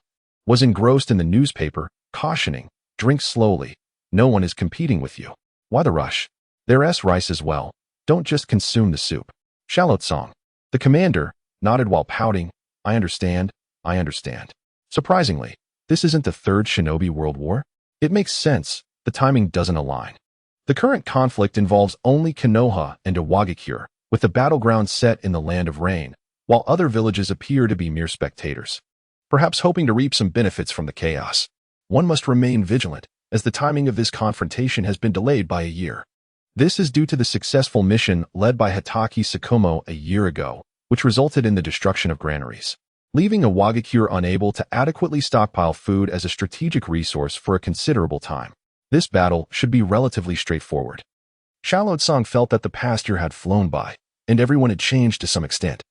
was engrossed in the newspaper, cautioning, "Drink slowly. No one is competing with you. Why the rush? There's rice as well. Don't just consume the soup." Shallotsong, the commander, nodded while pouting, I understand. Surprisingly, this isn't the Third Shinobi World War. It makes sense. The timing doesn't align. The current conflict involves only Kenoha and Iwagakure, with the battleground set in the Land of Rain, while other villages appear to be mere spectators, perhaps hoping to reap some benefits from the chaos. One must remain vigilant, as the timing of this confrontation has been delayed by a year. This is due to the successful mission led by Hitaki Tsukumo a year ago, which resulted in the destruction of granaries, leaving Iwagakure unable to adequately stockpile food as a strategic resource for a considerable time. This battle should be relatively straightforward. Shallotsong felt that the past year had flown by, and everyone had changed to some extent.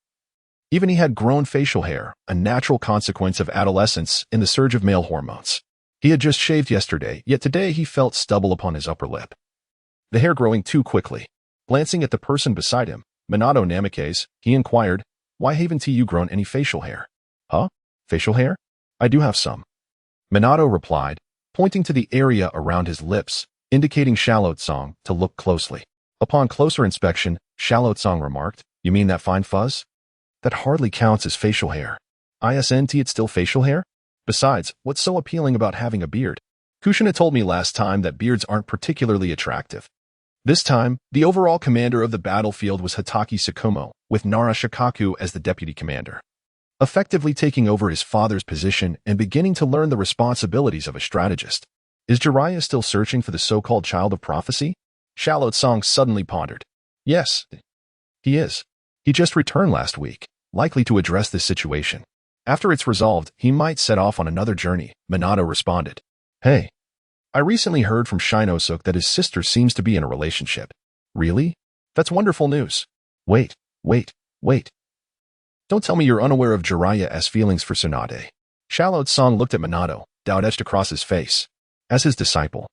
Even he had grown facial hair, a natural consequence of adolescence and the surge of male hormones. He had just shaved yesterday, yet today he felt stubble upon his upper lip, the hair growing too quickly. Glancing at the person beside him, Minato Namikaze, he inquired, "Why haven't you grown any facial hair?" "Huh? Facial hair? I do have some," Minato replied, pointing to the area around his lips, indicating Shallotsong to look closely. Upon closer inspection, Shallotsong remarked, "You mean that fine fuzz? That hardly counts as facial hair. Isn't it still facial hair? Besides, what's so appealing about having a beard? Kushina told me last time that beards aren't particularly attractive." This time, the overall commander of the battlefield was Hitaki Tsukumo, with Nara Shikaku as the deputy commander, effectively taking over his father's position and beginning to learn the responsibilities of a strategist. Is Jiraiya still searching for the so-called child of prophecy? Shallotsong suddenly pondered. Yes, he is. He just returned last week, likely to address this situation. After it's resolved, he might set off on another journey, Minato responded. Hey, I recently heard from Shinosuke that his sister seems to be in a relationship. Really? That's wonderful news. Wait. Don't tell me you're unaware of Jiraiya's feelings for Tsunade. Shallotsong looked at Minato, doubt etched across his face. As his disciple,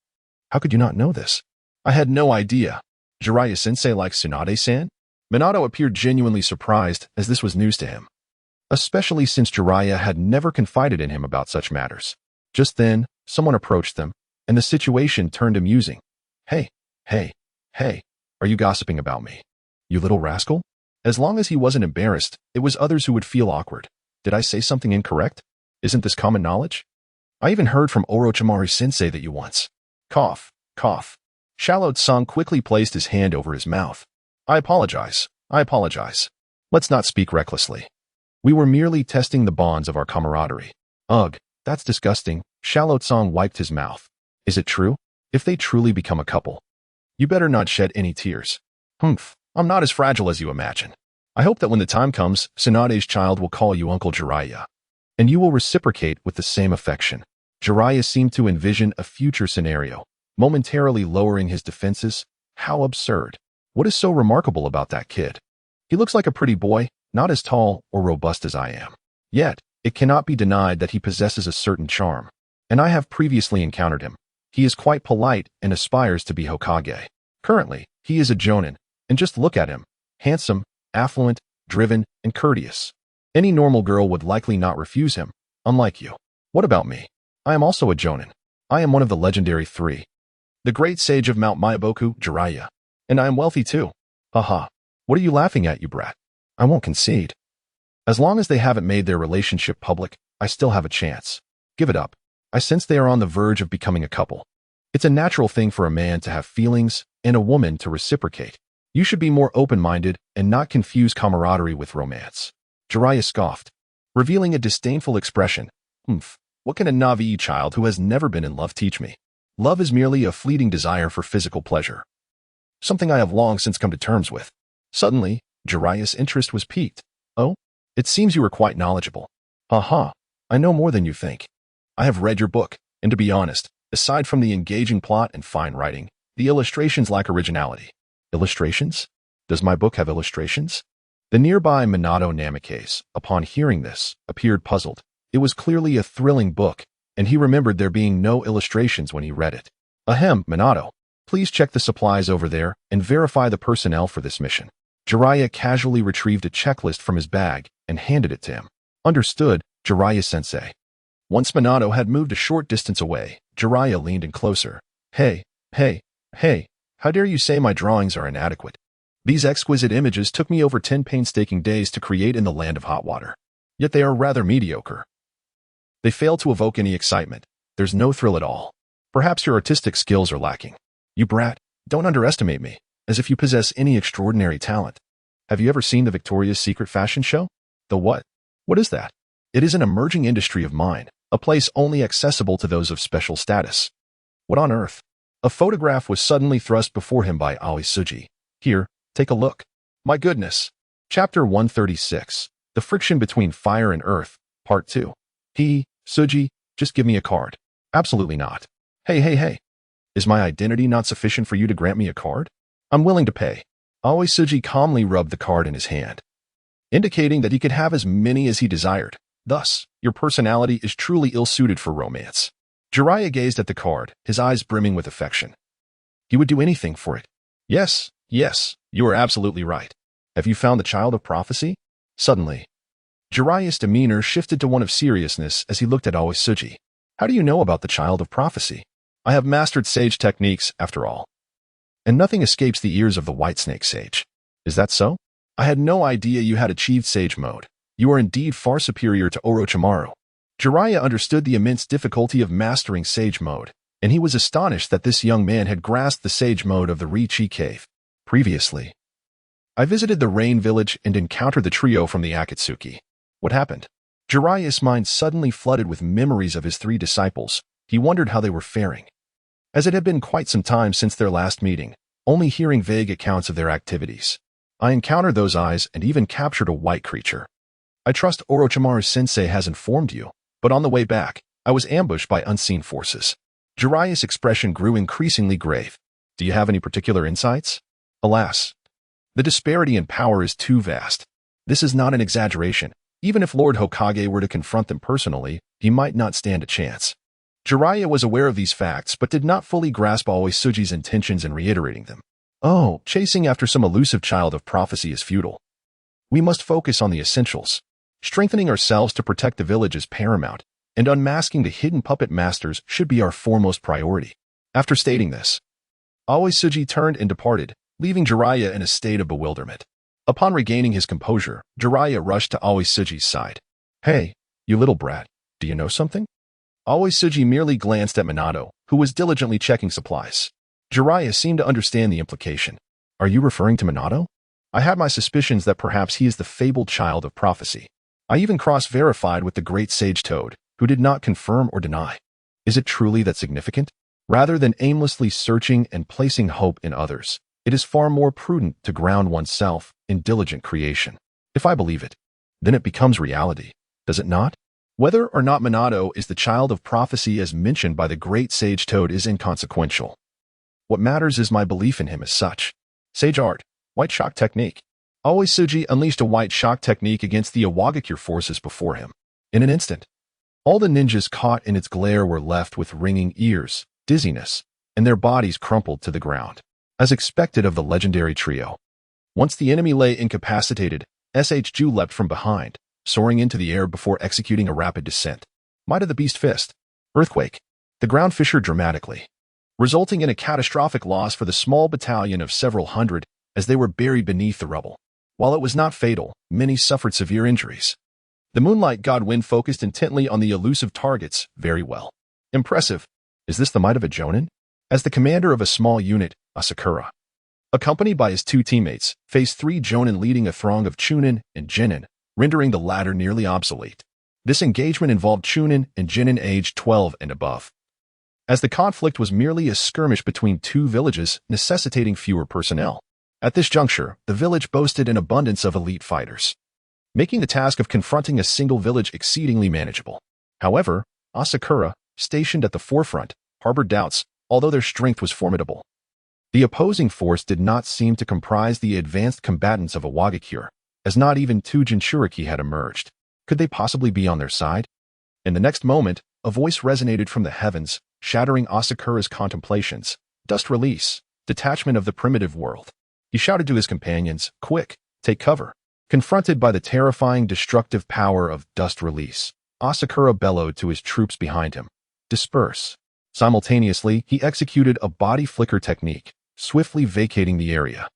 how could you not know this? I had no idea. Jiraiya-sensei likes Tsunade-san? Minato appeared genuinely surprised, as this was news to him, especially since Jiraiya had never confided in him about such matters. Just then, someone approached them, and the situation turned amusing. Hey, are you gossiping about me? You little rascal? As long as he wasn't embarrassed, it was others who would feel awkward. Did I say something incorrect? Isn't this common knowledge? I even heard from Orochimaru-sensei that you once. Cough. Shallotsong quickly placed his hand over his mouth. I apologize. Let's not speak recklessly. We were merely testing the bonds of our camaraderie. Ugh, that's disgusting. Shallotsong wiped his mouth. Is it true? If they truly become a couple, you better not shed any tears. I'm not as fragile as you imagine. I hope that when the time comes, Tsunade's child will call you Uncle Jiraiya, and you will reciprocate with the same affection. Jiraiya seemed to envision a future scenario, momentarily lowering his defenses. How absurd. What is so remarkable about that kid? He looks like a pretty boy, not as tall or robust as I am. Yet, it cannot be denied that he possesses a certain charm, and I have previously encountered him. He is quite polite and aspires to be Hokage. Currently, he is a Jonin, and just look at him. Handsome, affluent, driven, and courteous. Any normal girl would likely not refuse him, unlike you. What about me? I am also a Jonin. I am one of the legendary three. The great sage of Mount Myaboku, Jiraiya. And I am wealthy too. Haha. What are you laughing at, you brat? I won't concede. As long as they haven't made their relationship public, I still have a chance. Give it up. I sense they are on the verge of becoming a couple. It's a natural thing for a man to have feelings and a woman to reciprocate. You should be more open-minded and not confuse camaraderie with romance. Jiraiya scoffed, revealing a disdainful expression. What can a Navi child who has never been in love teach me? Love is merely a fleeting desire for physical pleasure. Something I have long since come to terms with. Suddenly, Jiraiya's interest was piqued. Oh? It seems you are quite knowledgeable. Haha, I know more than you think. I have read your book, and to be honest, aside from the engaging plot and fine writing, the illustrations lack originality. Illustrations? Does my book have illustrations? The nearby Minato Namikaze, upon hearing this, appeared puzzled. It was clearly a thrilling book, and he remembered there being no illustrations when he read it. Ahem, Minato. Please check the supplies over there and verify the personnel for this mission. Jiraiya casually retrieved a checklist from his bag and handed it to him. Understood, Jiraiya-sensei. Once Minato had moved a short distance away, Jiraiya leaned in closer. Hey, how dare you say my drawings are inadequate? These exquisite images took me over 10 painstaking days to create in the land of hot water. Yet they are rather mediocre. They fail to evoke any excitement. There's no thrill at all. Perhaps your artistic skills are lacking. You brat, don't underestimate me, as if you possess any extraordinary talent. Have you ever seen the Victoria's Secret fashion show? The what? What is that? It is an emerging industry of mine, a place only accessible to those of special status. What on earth? A photograph was suddenly thrust before him by Aoi Tsuji. Here, take a look. My goodness. Chapter 136. The Friction Between Fire and Earth, Part 2. Tsuji, just give me a card. Absolutely not. Hey. Is my identity not sufficient for you to grant me a card? I'm willing to pay. Aoi Tsuji calmly rubbed the card in his hand, indicating that he could have as many as he desired. Thus, your personality is truly ill-suited for romance. Jiraiya gazed at the card, his eyes brimming with affection. He would do anything for it. Yes, you are absolutely right. Have you found the Child of Prophecy? Suddenly, Jiraiya's demeanor shifted to one of seriousness as he looked at Aoi Tsuji. How do you know about the Child of Prophecy? I have mastered sage techniques, after all. And nothing escapes the ears of the Whitesnake Sage. Is that so? I had no idea you had achieved sage mode. You are indeed far superior to Orochimaru. Jiraiya understood the immense difficulty of mastering sage mode, and he was astonished that this young man had grasped the sage mode of the Ri-Chi Cave. Previously, I visited the Rain Village and encountered the trio from the Akatsuki. What happened? Jiraiya's mind suddenly flooded with memories of his 3 disciples. He wondered how they were faring, as it had been quite some time since their last meeting, only hearing vague accounts of their activities. I encountered those eyes and even captured a white creature. I trust Orochimaru-sensei has informed you, but on the way back, I was ambushed by unseen forces. Jiraiya's expression grew increasingly grave. Do you have any particular insights? Alas, the disparity in power is too vast. This is not an exaggeration. Even if Lord Hokage were to confront them personally, he might not stand a chance. Jiraiya was aware of these facts, but did not fully grasp Aoi Tsuji's intentions in reiterating them. Oh, chasing after some elusive child of prophecy is futile. We must focus on the essentials. Strengthening ourselves to protect the village is paramount, and unmasking the hidden puppet masters should be our foremost priority. After stating this, Aoi Tsuji turned and departed, leaving Jiraiya in a state of bewilderment. Upon regaining his composure, Jiraiya rushed to Aoi Tsuji's side. Hey, you little brat, do you know something? Aoi Tsuji merely glanced at Minato, who was diligently checking supplies. Jiraiya seemed to understand the implication. Are you referring to Minato? I had my suspicions that perhaps he is the fabled child of prophecy. I even cross-verified with the great sage Toad, who did not confirm or deny. Is it truly that significant? Rather than aimlessly searching and placing hope in others, it is far more prudent to ground oneself in diligent creation. If I believe it, then it becomes reality, does it not? Whether or not Minato is the child of prophecy as mentioned by the great sage Toad is inconsequential. What matters is my belief in him as such. Sage art, white shock technique. Aoi Tsuji unleashed a white shock technique against the Iwagakure forces before him. In an instant, all the ninjas caught in its glare were left with ringing ears, dizziness, and their bodies crumpled to the ground. As expected of the legendary trio. Once the enemy lay incapacitated, SHU leapt from behind, soaring into the air before executing a rapid descent. Might of the Beast Fist. Earthquake. The ground fissured dramatically. resulting in a catastrophic loss for the small battalion of several hundred as they were buried beneath the rubble. While it was not fatal, many suffered severe injuries. The Moonlight God Wind focused intently on the elusive targets. Very well. Impressive. Is this the might of a Jonin? As the commander of a small unit, Asakura, accompanied by his two teammates, faced 3 Jonin leading a throng of Chunin and Jinin, rendering the latter nearly obsolete. This engagement involved Chunin and Jinin aged 12 and above, as the conflict was merely a skirmish between 2 villages necessitating fewer personnel. At this juncture, the village boasted an abundance of elite fighters, making the task of confronting a single village exceedingly manageable. However, Asakura, stationed at the forefront, harbored doubts, although their strength was formidable. The opposing force did not seem to comprise the advanced combatants of a Wagakure, as not even 2 Jinchuriki had emerged. Could they possibly be on their side? In the next moment, a voice resonated from the heavens, shattering Asakura's contemplations. Dust release, detachment of the primitive world. He shouted to his companions, "Quick, take cover." Confronted by the terrifying destructive power of dust release, Asakura bellowed to his troops behind him, "Disperse." Simultaneously, he executed a body flicker technique, swiftly vacating the area.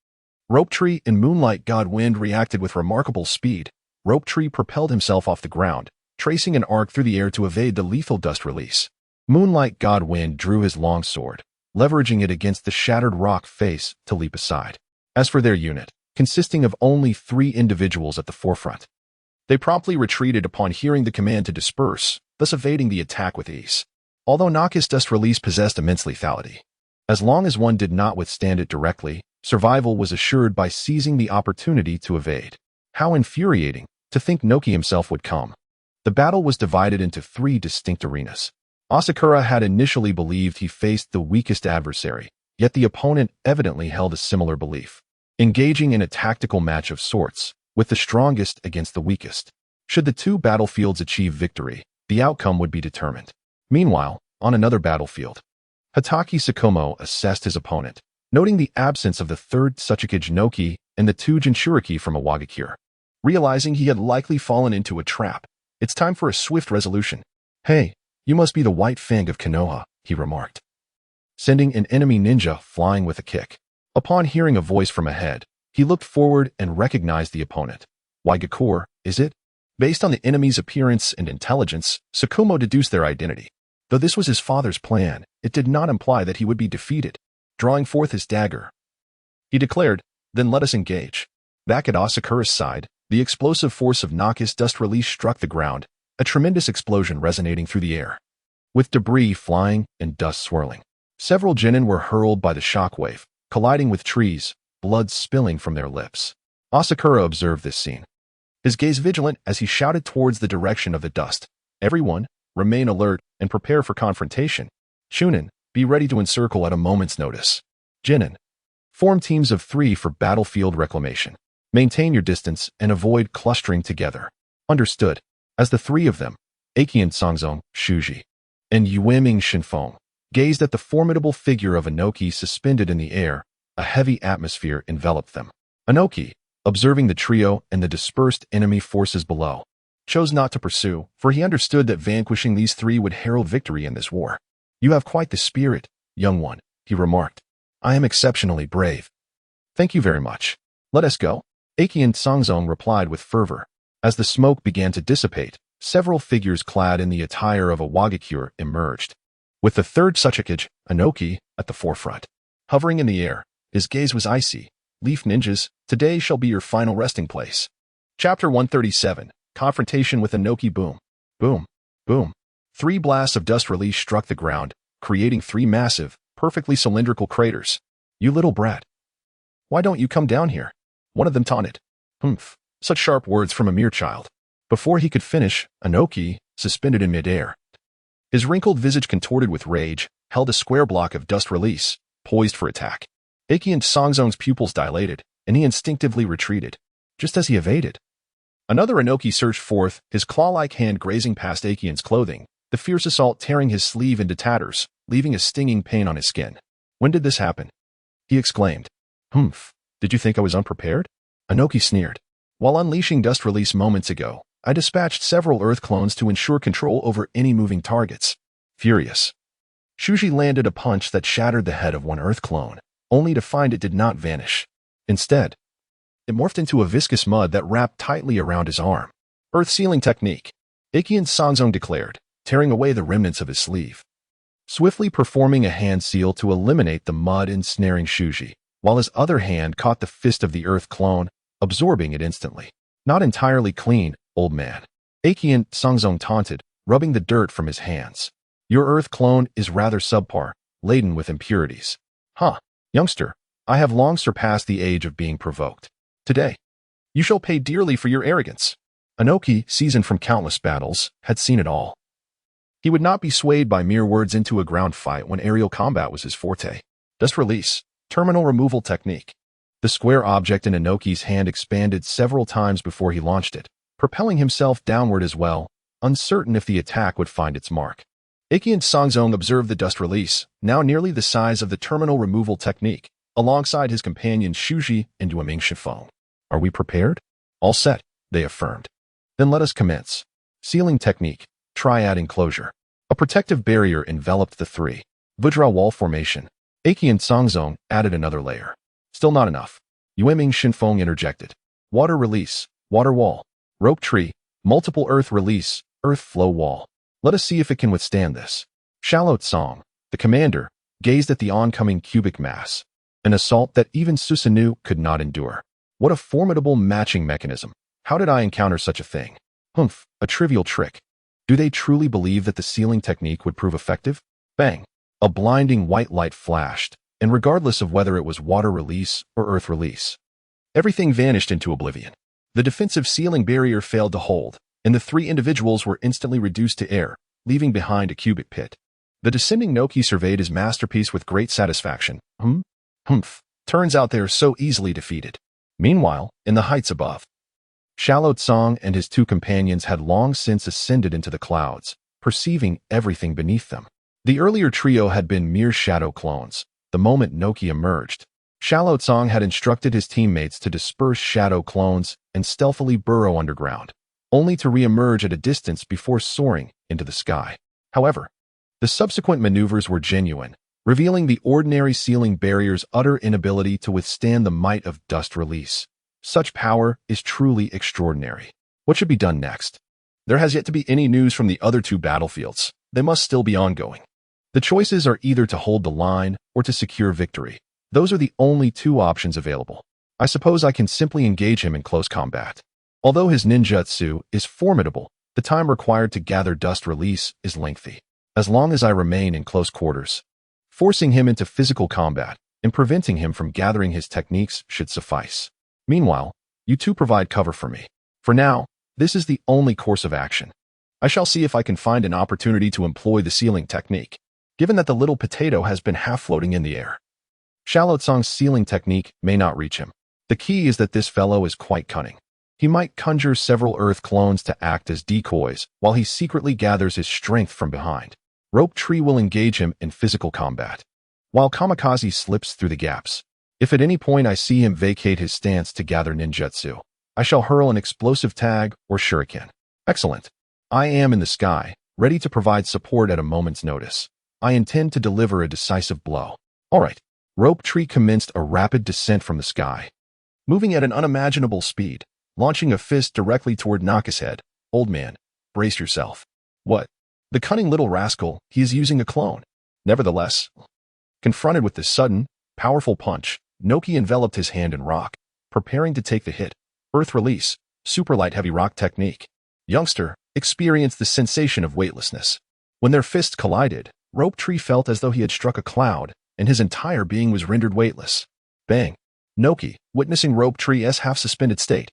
Rope Tree and Moonlight God Wind reacted with remarkable speed. Rope Tree propelled himself off the ground, tracing an arc through the air to evade the lethal dust release. Moonlight God Wind drew his long sword, leveraging it against the shattered rock face to leap aside. As for their unit, consisting of only 3 individuals at the forefront, they promptly retreated upon hearing the command to disperse, thus evading the attack with ease. Although Naka's dust release possessed immense lethality, as long as one did not withstand it directly, survival was assured by seizing the opportunity to evade. How infuriating to think Noki himself would come. The battle was divided into 3 distinct arenas. Asakura had initially believed he faced the weakest adversary, yet the opponent evidently held a similar belief, engaging in a tactical match of sorts, with the strongest against the weakest. Should the 2 battlefields achieve victory, the outcome would be determined. Meanwhile, on another battlefield, Hatake Tsukumo assessed his opponent, noting the absence of the 3rd Tsuchikage Noki and the 2 Jinchuriki from a Wagakure. Realizing he had likely fallen into a trap, it's time for a swift resolution. "Hey, you must be the White Fang of Kenoha," he remarked, sending an enemy ninja flying with a kick. Upon hearing a voice from ahead, he looked forward and recognized the opponent. "Wagakure, is it?" Based on the enemy's appearance and intelligence, Tsukumo deduced their identity. Though this was his father's plan, it did not imply that he would be defeated. Drawing forth his dagger, he declared, "Then let us engage." Back at Asakura's side, the explosive force of Naka's dust release struck the ground, a tremendous explosion resonating through the air, with debris flying and dust swirling. Several genin were hurled by the shockwave, colliding with trees, blood spilling from their lips. Asakura observed this scene, his gaze vigilant as he shouted towards the direction of the dust. "Everyone, remain alert and prepare for confrontation. Chunin, be ready to encircle at a moment's notice. Jinin, form teams of 3 for battlefield reclamation. Maintain your distance and avoid clustering together." Understood. As the 3 of them, Aikian Songzong, Chouji, and Yueming Shinfeng, gazed at the formidable figure of Inoki suspended in the air, a heavy atmosphere enveloped them. Inoki, observing the trio and the dispersed enemy forces below, chose not to pursue, for he understood that vanquishing these 3 would herald victory in this war. "You have quite the spirit, young one," he remarked. "I am exceptionally brave." "Thank you very much. Let us go." Aikian Songzong replied with fervor. As the smoke began to dissipate, several figures clad in the attire of a Wagakure emerged, with the 3rd Tsuchikage, Inoki, at the forefront. Hovering in the air, his gaze was icy. "Leaf ninjas, today shall be your final resting place." Chapter 137, Confrontation with Inoki. Boom. Boom. Boom. 3 blasts of dust release struck the ground, creating 3 massive, perfectly cylindrical craters. "You little brat. Why don't you come down here?" one of them taunted. "Humph. Such sharp words from a mere child." Before he could finish, Inoki, suspended in midair, his wrinkled visage contorted with rage, held a square block of dust release, poised for attack. Aikian Songzong's pupils dilated, and he instinctively retreated, just as he evaded. Another Inoki surged forth, his claw-like hand grazing past Aikian's clothing, the fierce assault tearing his sleeve into tatters, leaving a stinging pain on his skin. "When did this happen?" he exclaimed. "Humph. Did you think I was unprepared?" Inoki sneered. "While unleashing dust release moments ago, I dispatched several Earth clones to ensure control over any moving targets." Furious, Chouji landed a punch that shattered the head of one Earth clone, only to find it did not vanish. Instead, it morphed into a viscous mud that wrapped tightly around his arm. Earth sealing technique, Ikian Sanzong declared, tearing away the remnants of his sleeve. Swiftly performing a hand seal to eliminate the mud ensnaring Chouji, while his other hand caught the fist of the Earth clone, absorbing it instantly. Not entirely clean, old man. Ikian Sanzong taunted, rubbing the dirt from his hands. Your Earth clone is rather subpar, laden with impurities. Huh, youngster, I have long surpassed the age of being provoked. Today, you shall pay dearly for your arrogance. Inoki, seasoned from countless battles, had seen it all. He would not be swayed by mere words into a ground fight when aerial combat was his forte. Dust release, terminal removal technique. The square object in Inoki's hand expanded several times before he launched it, propelling himself downward as well, uncertain if the attack would find its mark. Ikian Sanzong observed the dust release, now nearly the size of the terminal removal technique, alongside his companions Chouji and Yueming Shifeng. Are we prepared? All set, they affirmed. Then let us commence. Sealing technique, triad enclosure. A protective barrier enveloped the three. Vajra wall formation. Ikian Sanzong added another layer. Still not enough. Yueming Shifeng interjected. Water release, water wall. Rope tree, multiple earth release, earth flow wall. Let us see if it can withstand this. Shallow Tsong, the commander, gazed at the oncoming cubic mass. An assault that even Susanoo could not endure. What a formidable matching mechanism. How did I encounter such a thing? Humph, a trivial trick. Do they truly believe that the sealing technique would prove effective? Bang! A blinding white light flashed, and regardless of whether it was water release or earth release, everything vanished into oblivion. The defensive sealing barrier failed to hold, and the three individuals were instantly reduced to air, leaving behind a cubic pit. The descending Noki surveyed his masterpiece with great satisfaction. Humph, turns out they are so easily defeated. Meanwhile, in the heights above, Shallow Tsong and his two companions had long since ascended into the clouds, perceiving everything beneath them. The earlier trio had been mere shadow clones. The moment Noki emerged, Shallow Tsong had instructed his teammates to disperse shadow clones and stealthily burrow underground, only to re-emerge at a distance before soaring into the sky. However, the subsequent maneuvers were genuine, revealing the ordinary sealing barrier's utter inability to withstand the might of dust release. Such power is truly extraordinary. What should be done next? There has yet to be any news from the other two battlefields. They must still be ongoing. The choices are either to hold the line or to secure victory. Those are the only two options available. I suppose I can simply engage him in close combat. Although his ninjutsu is formidable, the time required to gather dust release is lengthy. As long as I remain in close quarters, forcing him into physical combat and preventing him from gathering his techniques should suffice. Meanwhile, you two provide cover for me. For now, this is the only course of action. I shall see if I can find an opportunity to employ the sealing technique, given that the little potato has been half floating in the air. Shallow Tsong's sealing technique may not reach him. The key is that this fellow is quite cunning. He might conjure several earth clones to act as decoys while he secretly gathers his strength from behind. Rope Tree will engage him in physical combat, while Kamikaze slips through the gaps. If at any point I see him vacate his stance to gather ninjutsu, I shall hurl an explosive tag or shuriken. Excellent. I am in the sky, ready to provide support at a moment's notice. I intend to deliver a decisive blow. All right. Rope Tree commenced a rapid descent from the sky, moving at an unimaginable speed, launching a fist directly toward Naka's head. Old man, brace yourself. What? The cunning little rascal, he is using a clone. Nevertheless, confronted with this sudden, powerful punch, Noki enveloped his hand in rock, preparing to take the hit. Earth release, super light heavy rock technique. Youngster experienced the sensation of weightlessness. When their fists collided, Rope Tree felt as though he had struck a cloud, and his entire being was rendered weightless. Bang! Noki, witnessing Rope Tree's half-suspended state,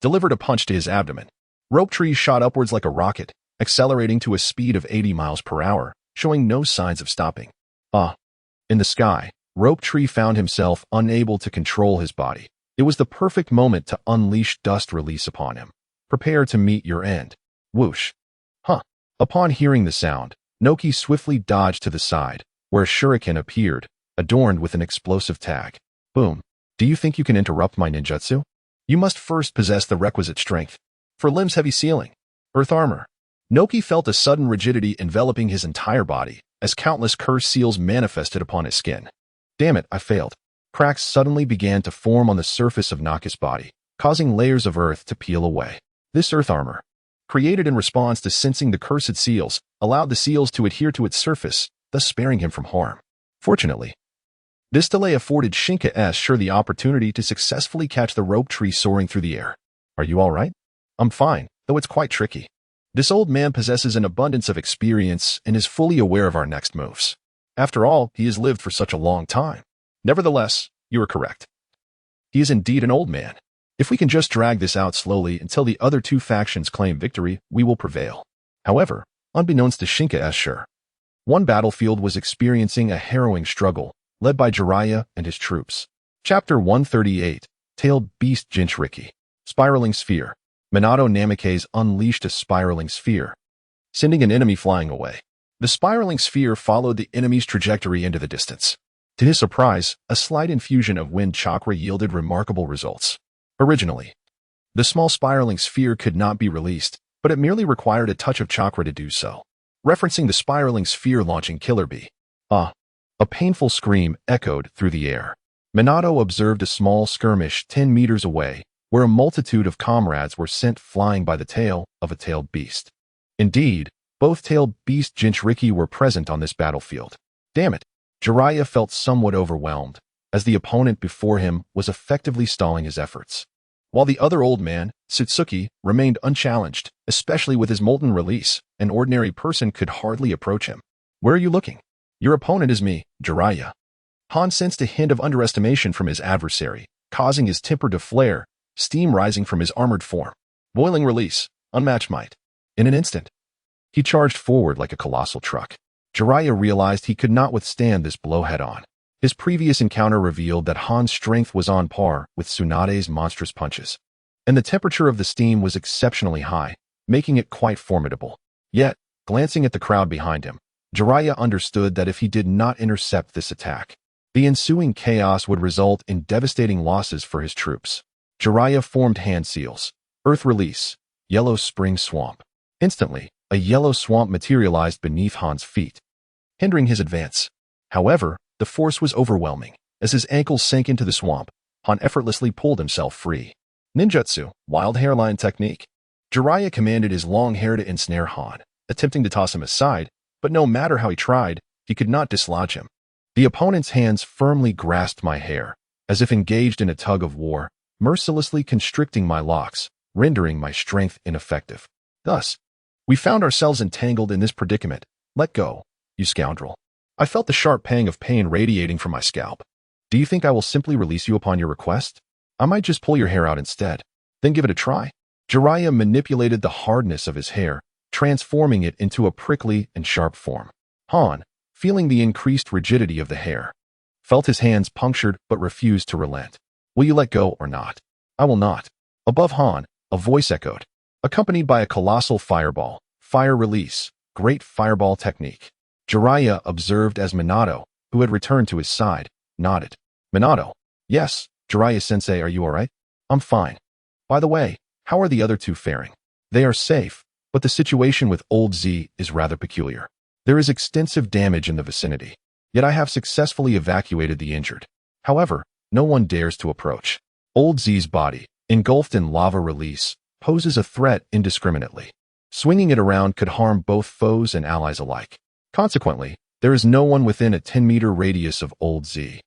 delivered a punch to his abdomen. Rope Tree shot upwards like a rocket, accelerating to a speed of 80 miles per hour, showing no signs of stopping. In the sky, Rope Tree found himself unable to control his body. It was the perfect moment to unleash dust release upon him. Prepare to meet your end. Whoosh. Upon hearing the sound, Noki swiftly dodged to the side, where a shuriken appeared, adorned with an explosive tag. Boom. Do you think you can interrupt my ninjutsu? You must first possess the requisite strength. For limbs heavy sealing, earth armor. Noki felt a sudden rigidity enveloping his entire body, as countless curse seals manifested upon his skin. Damn it, I failed. Cracks suddenly began to form on the surface of Naka's body, causing layers of earth to peel away. This earth armor, created in response to sensing the cursed seals, allowed the seals to adhere to its surface, thus sparing him from harm. Fortunately, this delay afforded Shinka the opportunity to successfully catch the rope tree soaring through the air. Are you all right? I'm fine, though it's quite tricky. This old man possesses an abundance of experience and is fully aware of our next moves. After all, he has lived for such a long time. Nevertheless, you are correct. He is indeed an old man. If we can just drag this out slowly until the other two factions claim victory, we will prevail. However, unbeknownst to Shinka, one battlefield was experiencing a harrowing struggle, led by Jiraiya and his troops. Chapter 138, Tailed Beast Jinchuriki. Spiraling Sphere. Minato Namikaze unleashed a spiraling sphere, sending an enemy flying away. The spiraling sphere followed the enemy's trajectory into the distance. To his surprise, a slight infusion of wind chakra yielded remarkable results. Originally, the small spiraling sphere could not be released, but it merely required a touch of chakra to do so. Referencing the spiraling sphere launching Killer Bee. A painful scream echoed through the air. Minato observed a small skirmish 10 meters away, where a multitude of comrades were sent flying by the tail of a tailed beast. Indeed, both tailed beast Jinchuriki were present on this battlefield. Damn it, Jiraiya felt somewhat overwhelmed, as the opponent before him was effectively stalling his efforts. While the other old man, Satsuki, remained unchallenged, especially with his molten release, an ordinary person could hardly approach him. Where are you looking? Your opponent is me, Jiraiya. Han sensed a hint of underestimation from his adversary, causing his temper to flare, steam rising from his armored form. Boiling release, unmatched might. In an instant, he charged forward like a colossal truck. Jiraiya realized he could not withstand this blow head-on. His previous encounter revealed that Han's strength was on par with Tsunade's monstrous punches, and the temperature of the steam was exceptionally high, making it quite formidable. Yet, glancing at the crowd behind him, Jiraiya understood that if he did not intercept this attack, the ensuing chaos would result in devastating losses for his troops. Jiraiya formed hand seals, earth release, yellow spring swamp. Instantly, a yellow swamp materialized beneath Han's feet, hindering his advance. However, the force was overwhelming. As his ankles sank into the swamp, Han effortlessly pulled himself free. Ninjutsu, wild hairline technique. Jiraiya commanded his long hair to ensnare Han, attempting to toss him aside, but no matter how he tried, he could not dislodge him. The opponent's hands firmly grasped my hair, as if engaged in a tug of war, mercilessly constricting my locks, rendering my strength ineffective. Thus, we found ourselves entangled in this predicament. Let go, you scoundrel. I felt the sharp pang of pain radiating from my scalp. Do you think I will simply release you upon your request? I might just pull your hair out instead. Then give it a try. Jiraiya manipulated the hardness of his hair, transforming it into a prickly and sharp form. Han, feeling the increased rigidity of the hair, felt his hands punctured but refused to relent. Will you let go or not? I will not. Above Han, a voice echoed, accompanied by a colossal fireball. Fire release. Great fireball technique. Jiraiya observed as Minato, who had returned to his side, nodded. Minato. Yes, Jiraiya-sensei, are you alright? I'm fine. By the way, how are the other two faring? They are safe, but the situation with Old Z is rather peculiar. There is extensive damage in the vicinity, yet I have successfully evacuated the injured. However, no one dares to approach. Old Z's body, engulfed in lava release, poses a threat indiscriminately. Swinging it around could harm both foes and allies alike. Consequently, there is no one within a 10-meter radius of Old Z,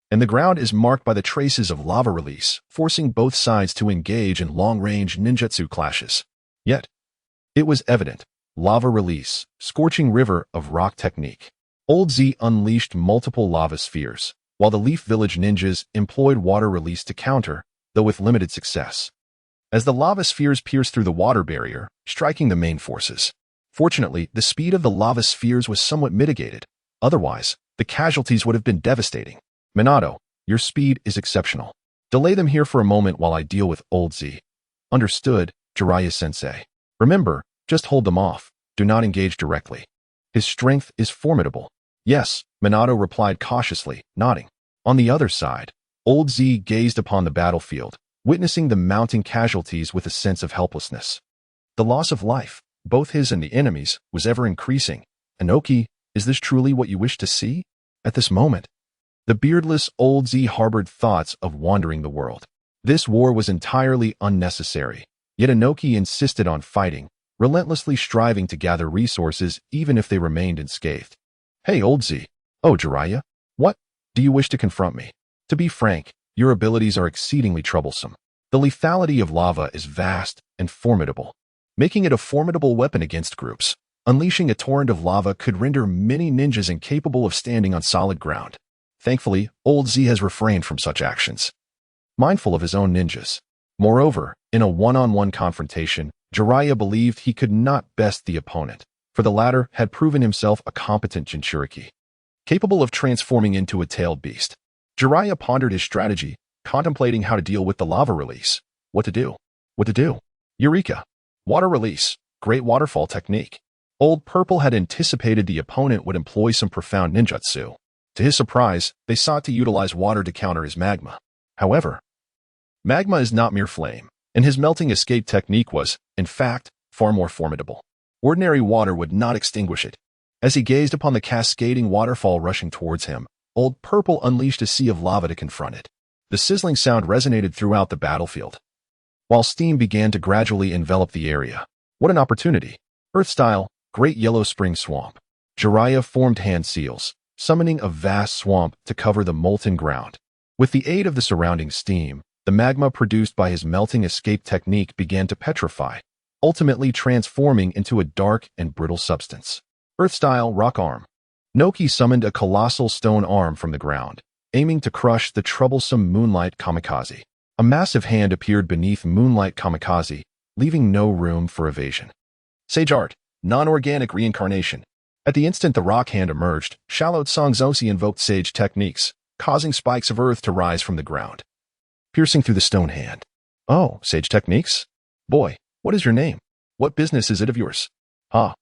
and the ground is marked by the traces of lava release, forcing both sides to engage in long-range ninjutsu clashes. Yet, it was evident. Lava release, scorching river of rock technique. Old Z unleashed multiple lava spheres, while the Leaf Village ninjas employed water release to counter, though with limited success, as the lava spheres pierced through the water barrier, striking the main forces. Fortunately, the speed of the lava spheres was somewhat mitigated. Otherwise, the casualties would have been devastating. Minato, your speed is exceptional. Delay them here for a moment while I deal with Old Z. Understood, Jiraiya-sensei. Remember, just hold them off. Do not engage directly. His strength is formidable. Yes, Minato replied cautiously, nodding. On the other side, Old Z gazed upon the battlefield, witnessing the mounting casualties with a sense of helplessness. The loss of life, both his and the enemy's, was ever increasing. Inoki, Is this truly what you wish to see? At this moment, the beardless old Z harbored thoughts of wandering the world. This war was entirely unnecessary, yet Inoki insisted on fighting, relentlessly striving to gather resources even if they remained unscathed. Hey, old Z. Oh, Jiraiya? What? Do you wish to confront me? To be frank, your abilities are exceedingly troublesome. The lethality of lava is vast and formidable, making it a formidable weapon against groups. Unleashing a torrent of lava could render many ninjas incapable of standing on solid ground. Thankfully, old Z has refrained from such actions, mindful of his own ninjas. Moreover, in a one-on-one confrontation, Jiraiya believed he could not best the opponent, for the latter had proven himself a competent Jinchuriki, capable of transforming into a tailed beast. Jiraiya pondered his strategy, contemplating how to deal with the lava release. What to do? What to do? Eureka! Water release. Great waterfall technique. Old Purple had anticipated the opponent would employ some profound ninjutsu. To his surprise, they sought to utilize water to counter his magma. However, magma is not mere flame, and his melting escape technique was, in fact, far more formidable. Ordinary water would not extinguish it. As he gazed upon the cascading waterfall rushing towards him, Old Purple unleashed a sea of lava to confront it. The sizzling sound resonated throughout the battlefield, while steam began to gradually envelop the area. What an opportunity! Earth-style, Great Yellow Spring Swamp. Jiraiya formed hand seals, summoning a vast swamp to cover the molten ground. With the aid of the surrounding steam, the magma produced by his melting escape technique began to petrify, ultimately transforming into a dark and brittle substance. Earth-style Rock Arm. Noki summoned a colossal stone arm from the ground, aiming to crush the troublesome Moonlight Kamikaze. A massive hand appeared beneath Moonlight Kamikaze, leaving no room for evasion. Sage Art. Non-organic reincarnation. At the instant the rock hand emerged, Shallowed Song Zosi invoked sage techniques, causing spikes of earth to rise from the ground, piercing through the stone hand. Oh, sage techniques? Boy, what is your name? What business is it of yours? Ah,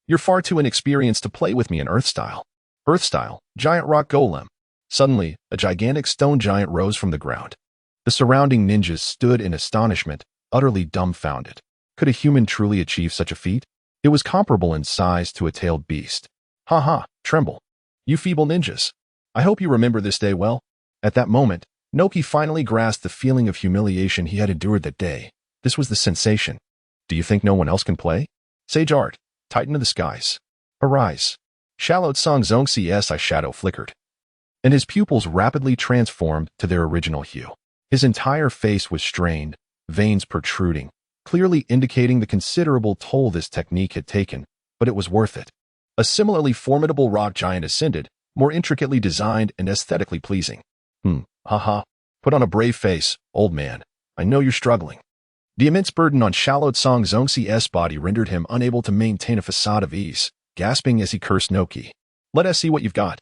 you're far too inexperienced to play with me in Earth-style. Earth-style, Giant Rock Golem. Suddenly, a gigantic stone giant rose from the ground. The surrounding ninjas stood in astonishment, utterly dumbfounded. Could a human truly achieve such a feat? It was comparable in size to a tailed beast. Ha ha, tremble. You feeble ninjas. I hope you remember this day well. At that moment, Noki finally grasped the feeling of humiliation he had endured that day. This was the sensation. Do you think no one else can play? Sage Art, Titan of the Skies. Arise. Shallowed Song Zong's eye shadow flickered, and his pupils rapidly transformed to their original hue. His entire face was strained, veins protruding, clearly indicating the considerable toll this technique had taken, but it was worth it. A similarly formidable rock giant ascended, more intricately designed and aesthetically pleasing. Haha. Put on a brave face, old man. I know you're struggling. The immense burden on Shallowed Song Zong's body rendered him unable to maintain a facade of ease, gasping as he cursed Noki. Let us see what you've got.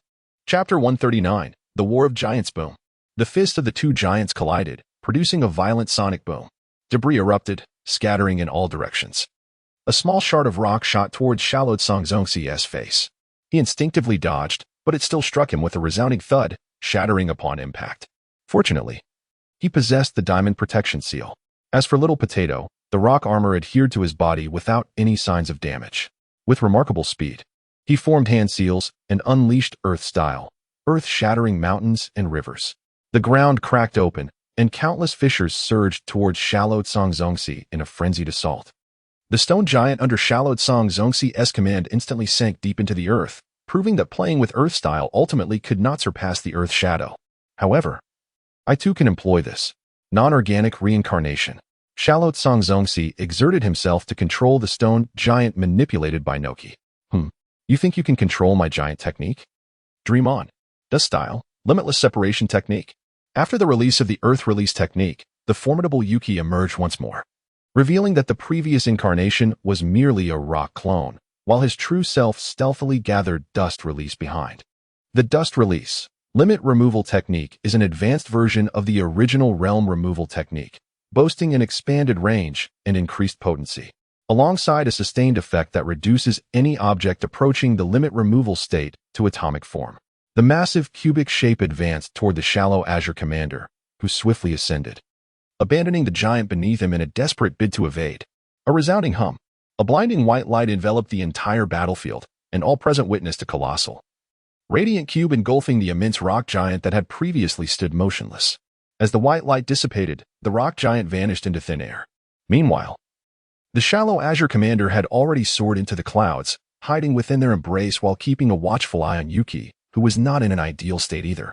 Chapter 139, The War of Giants Boom. The fists of the two giants collided, producing a violent sonic boom. Debris erupted, scattering in all directions. A small shard of rock shot towards Shallowed Song Zong's face. He instinctively dodged, but it still struck him with a resounding thud, shattering upon impact. Fortunately, he possessed the diamond protection seal. As for Little Potato, the rock armor adhered to his body without any signs of damage. With remarkable speed, he formed hand seals and unleashed Earth-style, earth-shattering mountains and rivers. The ground cracked open, and countless fissures surged towards Shallowed Song Zongzi in a frenzied assault. The stone giant under Shallowed Song Zongzi's command instantly sank deep into the earth, proving that playing with Earth-style ultimately could not surpass the Earth Shadow. However, I too can employ this non-organic reincarnation. Shallowed Song Zongzi exerted himself to control the stone giant manipulated by Noki. You think you can control my giant technique? Dream on. TheSparring, Limitless Separation Technique. After the release of the Earth Release Technique, the formidable Yuki emerged once more, revealing that the previous incarnation was merely a rock clone, while his true self stealthily gathered dust release behind. The Dust Release Limit Removal Technique is an advanced version of the original Realm Removal Technique, boasting an expanded range and increased potency, alongside a sustained effect that reduces any object approaching the limit removal state to atomic form. The massive cubic shape advanced toward the shallow Azure commander, who swiftly ascended, abandoning the giant beneath him in a desperate bid to evade. A resounding hum, a blinding white light enveloped the entire battlefield, and all present witnessed a colossal, radiant cube engulfing the immense rock giant that had previously stood motionless. As the white light dissipated, the rock giant vanished into thin air. Meanwhile, the shallow Azure Commander had already soared into the clouds, hiding within their embrace while keeping a watchful eye on Yuki, who was not in an ideal state either,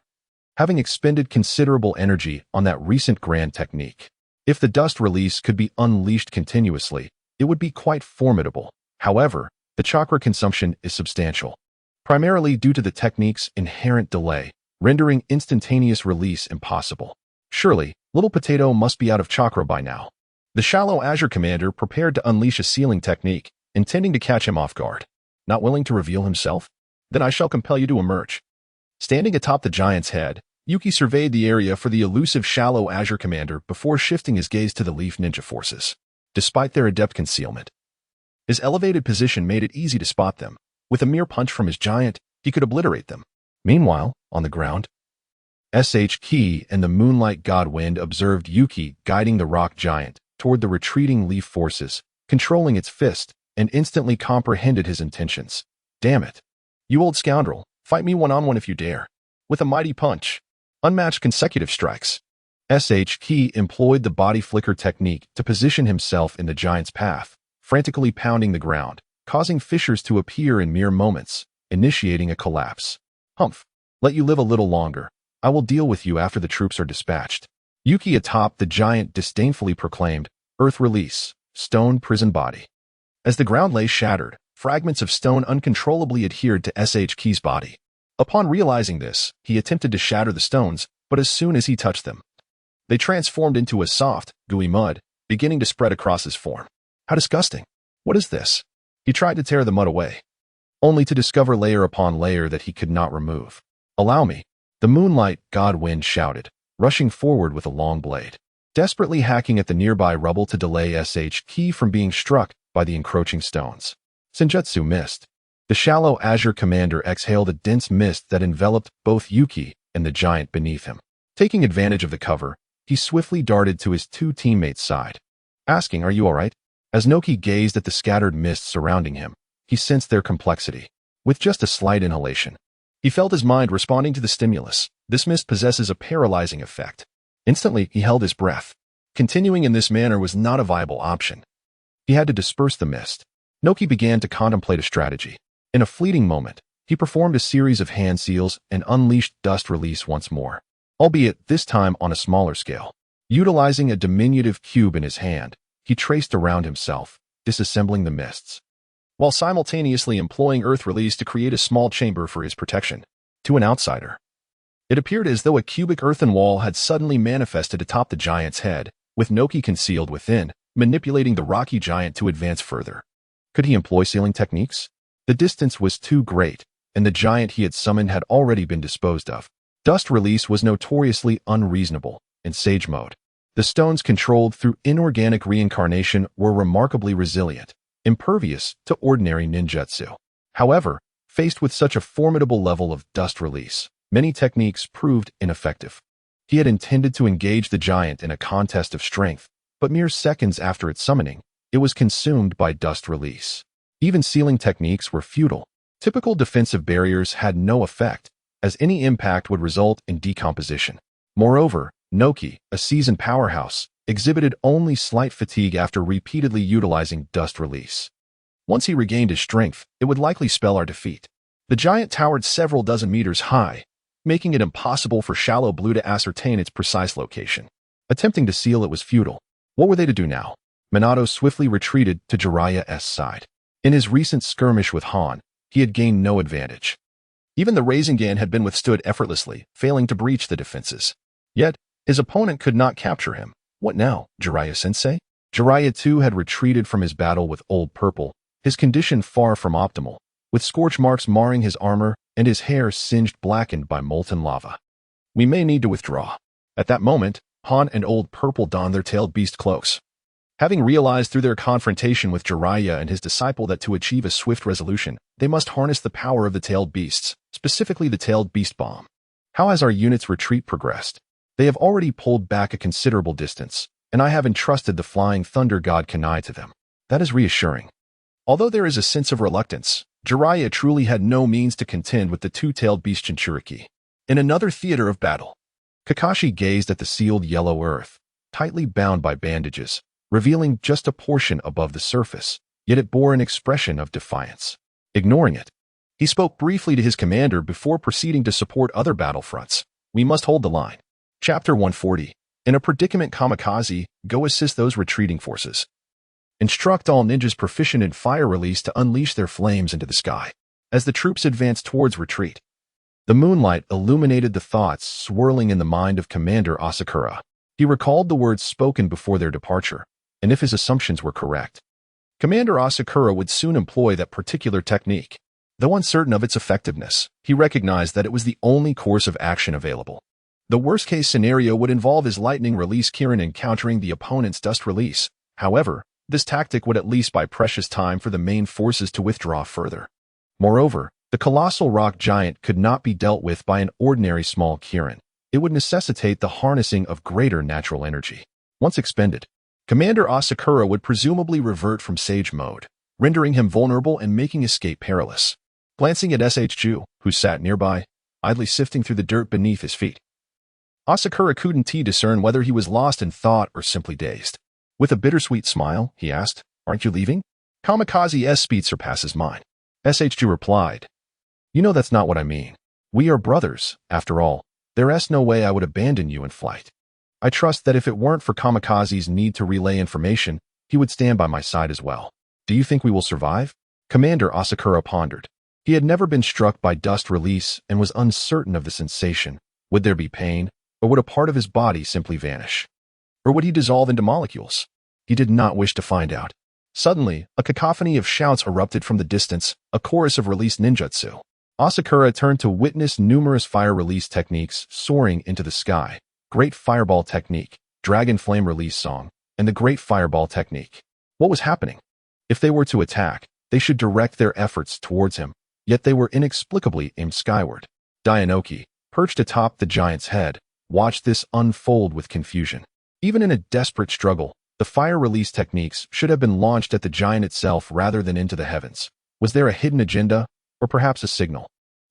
having expended considerable energy on that recent grand technique. If the dust release could be unleashed continuously, it would be quite formidable. However, the chakra consumption is substantial, primarily due to the technique's inherent delay, rendering instantaneous release impossible. Surely, Little Potato must be out of chakra by now. The shallow Azure Commander prepared to unleash a sealing technique, intending to catch him off guard. Not willing to reveal himself? Then I shall compel you to emerge. Standing atop the giant's head, Yuki surveyed the area for the elusive shallow Azure Commander before shifting his gaze to the Leaf Ninja forces. Despite their adept concealment, his elevated position made it easy to spot them. With a mere punch from his giant, he could obliterate them. Meanwhile, on the ground, Ki and the Moonlight God Wind observed Yuki guiding the rock giant toward the retreating leaf forces, controlling its fist, and instantly comprehended his intentions. Damn it. You old scoundrel, fight me one-on-one if you dare. With a mighty punch. Unmatched consecutive strikes. Ki employed the body flicker technique to position himself in the giant's path, frantically pounding the ground, causing fissures to appear in mere moments, initiating a collapse. Humph. Let you live a little longer. I will deal with you after the troops are dispatched. Yuki atop the giant disdainfully proclaimed, Earth release, stone prison body. As the ground lay shattered, fragments of stone uncontrollably adhered to Ki's body. Upon realizing this, he attempted to shatter the stones, but as soon as he touched them, they transformed into a soft, gooey mud, beginning to spread across his form. How disgusting. What is this? He tried to tear the mud away, only to discover layer upon layer that he could not remove. Allow me. The Moonlight God Wind shouted, rushing forward with a long blade, desperately hacking at the nearby rubble to delay Ki from being struck by the encroaching stones. Senjutsu missed. The shallow Azure Commander exhaled a dense mist that enveloped both Yuki and the giant beneath him. Taking advantage of the cover, he swiftly darted to his two teammates' side, asking, Are you all right? As Noki gazed at the scattered mist surrounding him, he sensed their complexity. With just a slight inhalation, he felt his mind responding to the stimulus. This mist possesses a paralyzing effect. Instantly, he held his breath. Continuing in this manner was not a viable option. He had to disperse the mist. Noki began to contemplate a strategy. In a fleeting moment, he performed a series of hand seals and unleashed dust release once more, albeit this time on a smaller scale. Utilizing a diminutive cube in his hand, he traced around himself, disassembling the mists, while simultaneously employing earth release to create a small chamber for his protection. To an outsider, it appeared as though a cubic earthen wall had suddenly manifested atop the giant's head, with Noki concealed within, manipulating the rocky giant to advance further. Could he employ sealing techniques? The distance was too great, and the giant he had summoned had already been disposed of. Dust release was notoriously unreasonable in Sage mode. The stones controlled through inorganic reincarnation were remarkably resilient, impervious to ordinary ninjutsu. However, faced with such a formidable level of dust release, many techniques proved ineffective. He had intended to engage the giant in a contest of strength, but mere seconds after its summoning, it was consumed by dust release. Even sealing techniques were futile. Typical defensive barriers had no effect, as any impact would result in decomposition. Moreover, Noki, a seasoned powerhouse, exhibited only slight fatigue after repeatedly utilizing dust release. Once he regained his strength, it would likely spell our defeat. The giant towered several dozen meters high, making it impossible for Shallow Blue to ascertain its precise location. Attempting to seal it was futile. What were they to do now? Minato swiftly retreated to Jiraiya's side. In his recent skirmish with Han, he had gained no advantage. Even the Rasengan had been withstood effortlessly, failing to breach the defenses. Yet, his opponent could not capture him. What now, Jiraiya-sensei? Jiraiya too had retreated from his battle with Old Purple, his condition far from optimal, with scorch marks marring his armor and his hair singed blackened by molten lava. We may need to withdraw. At that moment, Han and Old Purple donned their tailed beast cloaks. Having realized through their confrontation with Jiraiya and his disciple that to achieve a swift resolution, they must harness the power of the tailed beasts, specifically the tailed beast bomb. How has our unit's retreat progressed? They have already pulled back a considerable distance, and I have entrusted the flying thunder god Kenoha to them. That is reassuring. Although there is a sense of reluctance, Jiraiya truly had no means to contend with the two-tailed beast Jinchuriki. In another theater of battle, Kakashi gazed at the sealed yellow earth, tightly bound by bandages, revealing just a portion above the surface, yet it bore an expression of defiance. Ignoring it, he spoke briefly to his commander before proceeding to support other battlefronts. We must hold the line. Chapter 140. In a predicament, Kamikaze, go assist those retreating forces. Instruct all ninjas proficient in fire release to unleash their flames into the sky. As the troops advanced towards retreat, the moonlight illuminated the thoughts swirling in the mind of Commander Asakura. He recalled the words spoken before their departure, and if his assumptions were correct, Commander Asakura would soon employ that particular technique. Though uncertain of its effectiveness, he recognized that it was the only course of action available. The worst-case scenario would involve his lightning release Kirin encountering the opponent's dust release. However, this tactic would at least buy precious time for the main forces to withdraw further. Moreover, the colossal rock giant could not be dealt with by an ordinary small Kirin. It would necessitate the harnessing of greater natural energy. Once expended, Commander Asakura would presumably revert from Sage mode, rendering him vulnerable and making escape perilous. Glancing at SHU, who sat nearby, idly sifting through the dirt beneath his feet, Asakura couldn't discern whether he was lost in thought or simply dazed. With a bittersweet smile, he asked, "Aren't you leaving?" "Kamikaze's speed surpasses mine," SHU replied. "You know that's not what I mean. We are brothers, after all. There's no way I would abandon you in flight. I trust that if it weren't for Kamikaze's need to relay information, he would stand by my side as well. Do you think we will survive?" Commander Asakura pondered. He had never been struck by dust release and was uncertain of the sensation. Would there be pain, or would a part of his body simply vanish? Or would he dissolve into molecules? He did not wish to find out. Suddenly, a cacophony of shouts erupted from the distance, a chorus of released ninjutsu. Asakura turned to witness numerous fire release techniques soaring into the sky. Great Fireball Technique, Dragon Flame Release Song, and the Great Fireball Technique. What was happening? If they were to attack, they should direct their efforts towards him, yet they were inexplicably aimed skyward. Dainoki, perched atop the giant's head, watched this unfold with confusion. Even in a desperate struggle, the fire release techniques should have been launched at the giant itself rather than into the heavens. Was there a hidden agenda, or perhaps a signal?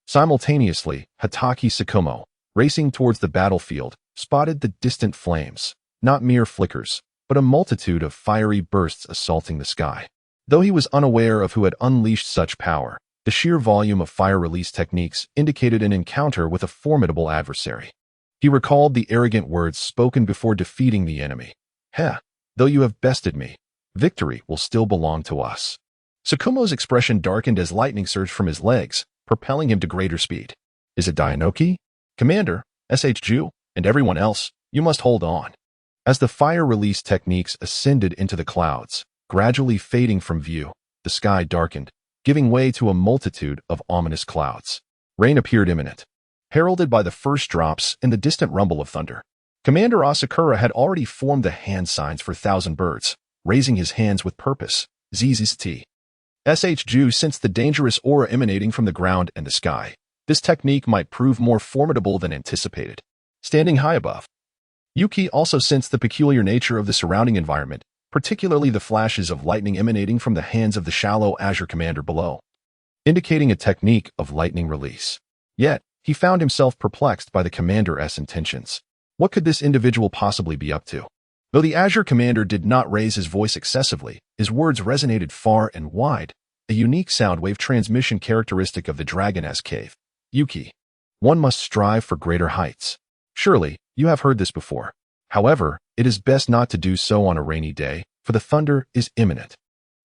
Simultaneously, Hatake Tsukumo, racing towards the battlefield, spotted the distant flames, not mere flickers, but a multitude of fiery bursts assaulting the sky. Though he was unaware of who had unleashed such power, the sheer volume of fire release techniques indicated an encounter with a formidable adversary. He recalled the arrogant words spoken before defeating the enemy. "Heh, though you have bested me, victory will still belong to us." Tsukumo's expression darkened as lightning surged from his legs, propelling him to greater speed. "Is it Dainoki? Commander, SHU, and everyone else, you must hold on." As the fire release techniques ascended into the clouds, gradually fading from view, the sky darkened, giving way to a multitude of ominous clouds. Rain appeared imminent, heralded by the first drops and the distant rumble of thunder. Commander Asakura had already formed the hand signs for Thousand Birds, raising his hands with purpose. ZZT. SHU sensed the dangerous aura emanating from the ground and the sky. This technique might prove more formidable than anticipated. Standing high above, Yuki also sensed the peculiar nature of the surrounding environment, particularly the flashes of lightning emanating from the hands of the shallow azure commander below, indicating a technique of lightning release. Yet, he found himself perplexed by the commander's intentions. What could this individual possibly be up to? Though the azure commander did not raise his voice excessively, his words resonated far and wide, a unique sound wave transmission characteristic of the Dragon-S cave. "Yuki, one must strive for greater heights. Surely, you have heard this before. However, it is best not to do so on a rainy day, for the thunder is imminent.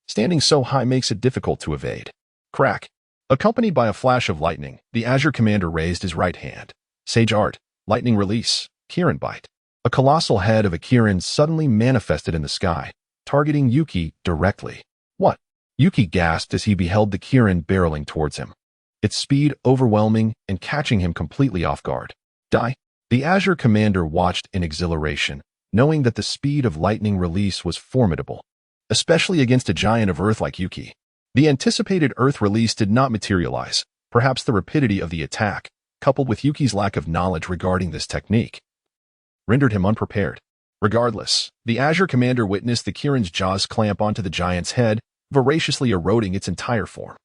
Standing so high makes it difficult to evade." Crack. Accompanied by a flash of lightning, the azure commander raised his right hand. Sage Art, Lightning Release, Kirin Bite. A colossal head of a Kirin suddenly manifested in the sky, targeting Yuki directly. "What?" Yuki gasped as he beheld the Kirin barreling towards him, its speed overwhelming and catching him completely off guard. "Die." The azure commander watched in exhilaration, knowing that the speed of lightning release was formidable, especially against a giant of earth like Yuki. The anticipated earth release did not materialize. Perhaps the rapidity of the attack, coupled with Yuki's lack of knowledge regarding this technique, rendered him unprepared. Regardless, the azure commander witnessed the Kirin's jaws clamp onto the giant's head, voraciously eroding its entire form.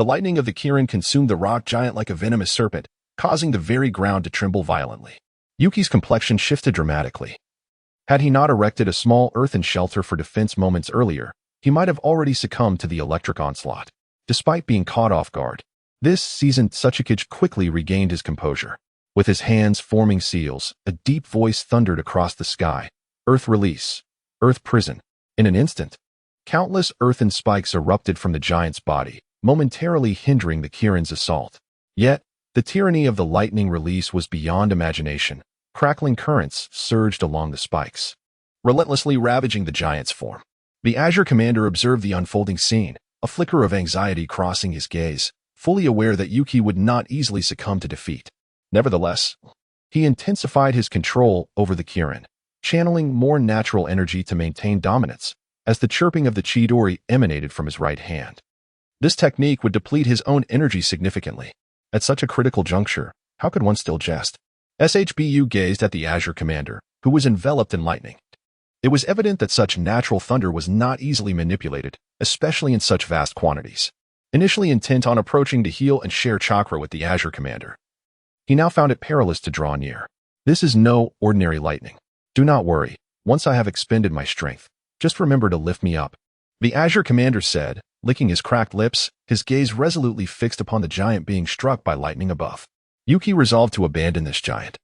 The lightning of the Kirin consumed the rock giant like a venomous serpent, causing the very ground to tremble violently. Yuki's complexion shifted dramatically. Had he not erected a small earthen shelter for defense moments earlier, he might have already succumbed to the electric onslaught. Despite being caught off guard, this seasoned Tsuchikage quickly regained his composure. With his hands forming seals, a deep voice thundered across the sky. Earth release. Earth prison. In an instant, countless earthen spikes erupted from the giant's body, momentarily hindering the Kirin's assault. Yet, the tyranny of the lightning release was beyond imagination. Crackling currents surged along the spikes, relentlessly ravaging the giant's form. The Azure Commander observed the unfolding scene, a flicker of anxiety crossing his gaze, fully aware that Yuki would not easily succumb to defeat. Nevertheless, he intensified his control over the Kirin, channeling more natural energy to maintain dominance, as the chirping of the Chidori emanated from his right hand. This technique would deplete his own energy significantly. At such a critical juncture, how could one still jest? SHBU gazed at the Azure Commander, who was enveloped in lightning. It was evident that such natural thunder was not easily manipulated, especially in such vast quantities. Initially intent on approaching to heal and share Chakra with the Azure Commander, he now found it perilous to draw near. This is no ordinary lightning. Do not worry. Once I have expended my strength, just remember to lift me up, the Azure Commander said, licking his cracked lips, his gaze resolutely fixed upon the giant being struck by lightning above. Yuki resolved to abandon this giant,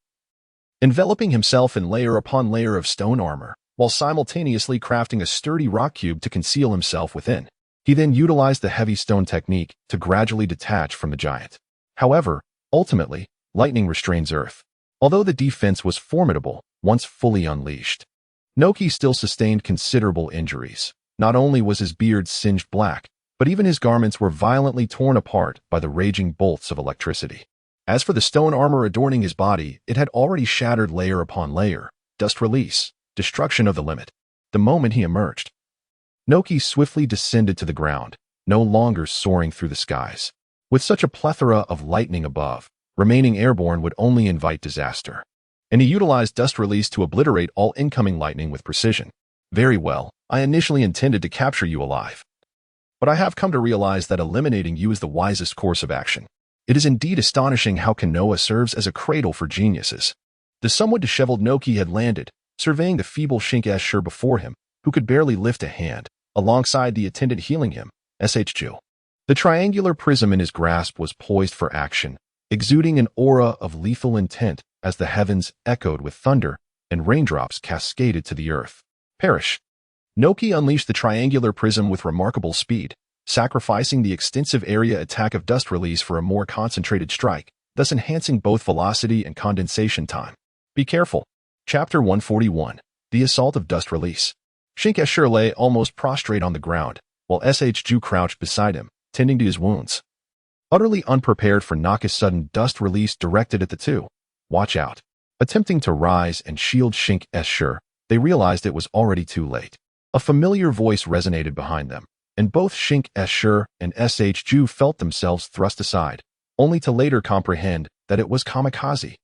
enveloping himself in layer upon layer of stone armor, while simultaneously crafting a sturdy rock cube to conceal himself within. He then utilized the heavy stone technique to gradually detach from the giant. However, ultimately, lightning restrains Earth. Although the defense was formidable, once fully unleashed, Noki still sustained considerable injuries. Not only was his beard singed black, but even his garments were violently torn apart by the raging bolts of electricity. As for the stone armor adorning his body, it had already shattered layer upon layer. Dust release, destruction of the limit. The moment he emerged, Noki swiftly descended to the ground, no longer soaring through the skies. With such a plethora of lightning above, remaining airborne would only invite disaster. And he utilized dust release to obliterate all incoming lightning with precision. Very well, I initially intended to capture you alive, but I have come to realize that eliminating you is the wisest course of action. It is indeed astonishing how Kenoha serves as a cradle for geniuses. The somewhat disheveled Noki had landed, surveying the feeble Shinkashur before him, who could barely lift a hand, alongside the attendant healing him, SHJ. The triangular prism in his grasp was poised for action, exuding an aura of lethal intent as the heavens echoed with thunder and raindrops cascaded to the earth. Perish. Noki unleashed the triangular prism with remarkable speed, sacrificing the extensive area attack of dust release for a more concentrated strike, thus enhancing both velocity and condensation time. Be careful. Chapter 141. The Assault of Dust Release. Shinkashur lay almost prostrate on the ground, while SHJ crouched beside him, tending to his wounds. Utterly unprepared for Naka's sudden dust release directed at the two. Watch out. Attempting to rise and shield Shinkashur, they realized it was already too late. A familiar voice resonated behind them, and both Shinkashur and SHJ felt themselves thrust aside, only to later comprehend that it was Kamikaze.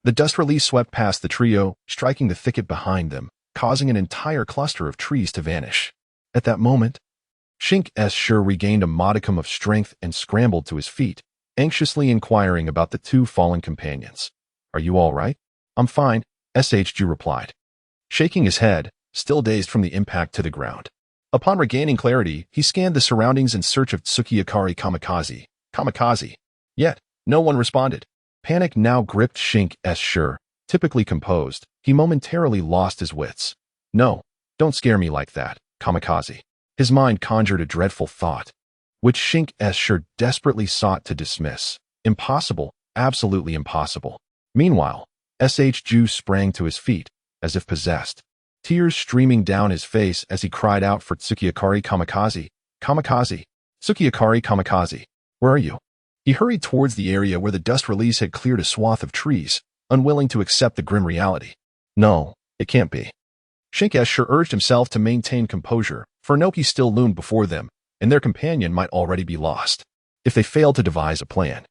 The dust release swept past the trio, striking the thicket behind them, causing an entire cluster of trees to vanish. At that moment, Shinkashur regained a modicum of strength and scrambled to his feet, anxiously inquiring about the two fallen companions. Are you all right? I'm fine, SHJ replied, shaking his head, still dazed from the impact to the ground. Upon regaining clarity, he scanned the surroundings in search of Tsukiyakari Kamikaze. Yet, no one responded. Panic now gripped Shinkashur. Typically composed, he momentarily lost his wits. No, don't scare me like that, Kamikaze. His mind conjured a dreadful thought, which Shinkashur desperately sought to dismiss. Impossible, absolutely impossible. Meanwhile, SHJ sprang to his feet, as if possessed, tears streaming down his face as he cried out for Tsukiyakari Kamikaze. Kamikaze. Tsukiyakari Kamikaze. Where are you? He hurried towards the area where the dust release had cleared a swath of trees, unwilling to accept the grim reality. No, it can't be. Shinkashur urged himself to maintain composure, for Noki still loomed before them, and their companion might already be lost. If they failed to devise a plan,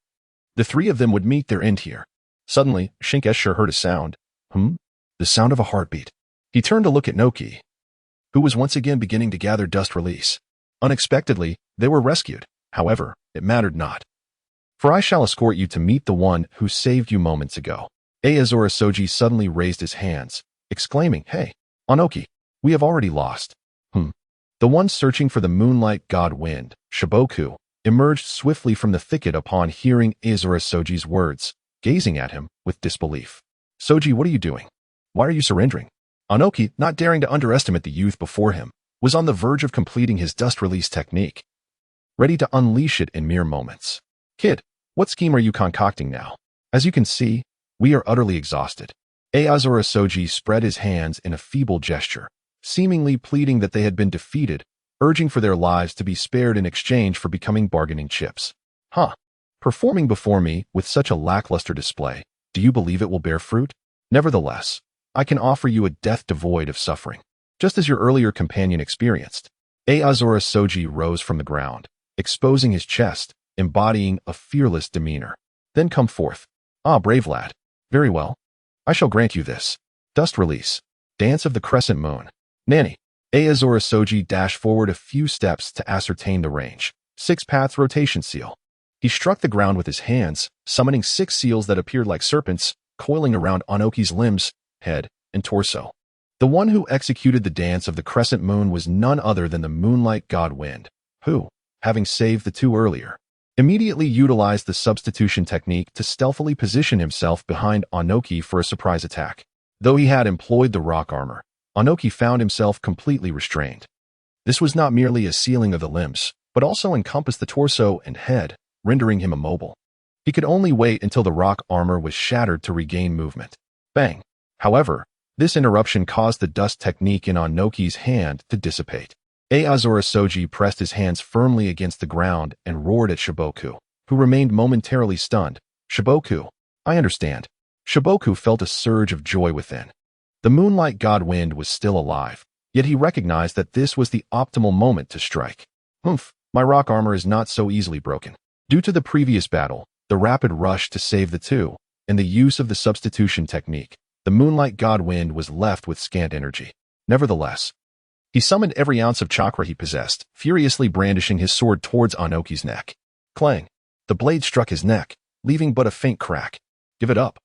the three of them would meet their end here. Suddenly, Shinkashur heard a sound. The sound of a heartbeat. He turned to look at Noki, who was once again beginning to gather dust release. Unexpectedly, they were rescued. However, it mattered not. For I shall escort you to meet the one who saved you moments ago. Orochimaru suddenly raised his hands, exclaiming, "Hey, Onoki, we have already lost." The one searching for the moonlight god wind, Shiboku, emerged swiftly from the thicket upon hearing Orochimaru's words, gazing at him with disbelief. "Soji, what are you doing? Why are you surrendering?" Onoki, not daring to underestimate the youth before him, was on the verge of completing his dust release technique, ready to unleash it in mere moments. "Kid, what scheme are you concocting now? As you can see, we are utterly exhausted." Orochimaru spread his hands in a feeble gesture, seemingly pleading that they had been defeated, urging for their lives to be spared in exchange for becoming bargaining chips. Performing before me with such a lackluster display, do you believe it will bear fruit? Nevertheless, I can offer you a death devoid of suffering, just as your earlier companion experienced. Orochimaru rose from the ground, exposing his chest, embodying a fearless demeanor. "Then come forth. Ah, brave lad. Very well. I shall grant you this. Dust release. Dance of the crescent moon." "Nanny." Orochimaru dashed forward a few steps to ascertain the range. 6 paths rotation seal. He struck the ground with his hands, summoning 6 seals that appeared like serpents, coiling around Onoki's limbs, head, and torso. The one who executed the dance of the crescent moon was none other than the moonlight god wind, who, having saved the two earlier, immediately utilized the substitution technique to stealthily position himself behind Onoki for a surprise attack. Though he had employed the rock armor, Onoki found himself completely restrained. This was not merely a sealing of the limbs, but also encompassed the torso and head, rendering him immobile. He could only wait until the rock armor was shattered to regain movement. Bang! However, this interruption caused the dust technique in Onoki's hand to dissipate. Orochimaru pressed his hands firmly against the ground and roared at Shiboku, who remained momentarily stunned. "Shiboku, I understand." Shiboku felt a surge of joy within. The moonlight god wind was still alive, yet he recognized that this was the optimal moment to strike. My rock armor is not so easily broken." Due to the previous battle, the rapid rush to save the two, and the use of the substitution technique, the moonlight god wind was left with scant energy. Nevertheless, he summoned every ounce of chakra he possessed, furiously brandishing his sword towards Onoki's neck. Clang! The blade struck his neck, leaving but a faint crack. "Give it up.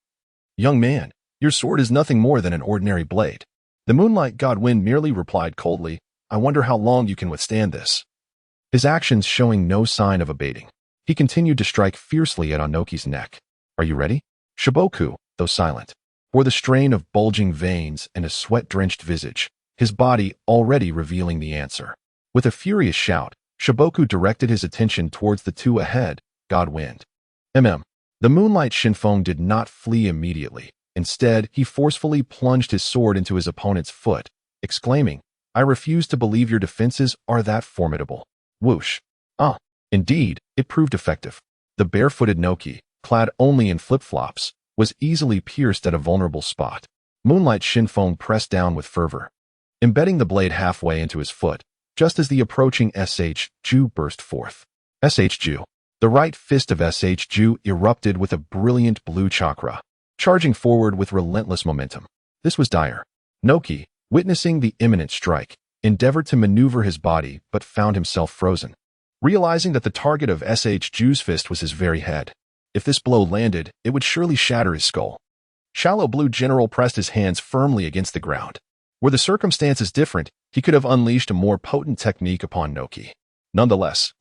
Young man, your sword is nothing more than an ordinary blade." The moonlight god wind merely replied coldly, "I wonder how long you can withstand this." His actions showing no sign of abating, he continued to strike fiercely at Onoki's neck. "Are you ready?" Shiboku, though silent, bore the strain of bulging veins and a sweat-drenched visage, his body already revealing the answer. With a furious shout, Shiboku directed his attention towards the two ahead, god wind. The moonlight Shinfeng did not flee immediately. Instead, he forcefully plunged his sword into his opponent's foot, exclaiming, "I refuse to believe your defenses are that formidable." Whoosh. Indeed, it proved effective. The barefooted Noki, clad only in flip-flops, was easily pierced at a vulnerable spot. Moonlight Shinfeng pressed down with fervor, embedding the blade halfway into his foot, just as the approaching Ju burst forth. Ju. The right fist of Ju erupted with a brilliant blue chakra, charging forward with relentless momentum. This was dire. Noki, witnessing the imminent strike, endeavored to maneuver his body but found himself frozen, realizing that the target of Ju's fist was his very head. If this blow landed, it would surely shatter his skull. Shallow Blue General pressed his hands firmly against the ground. Were the circumstances different, he could have unleashed a more potent technique upon Noki. Nonetheless,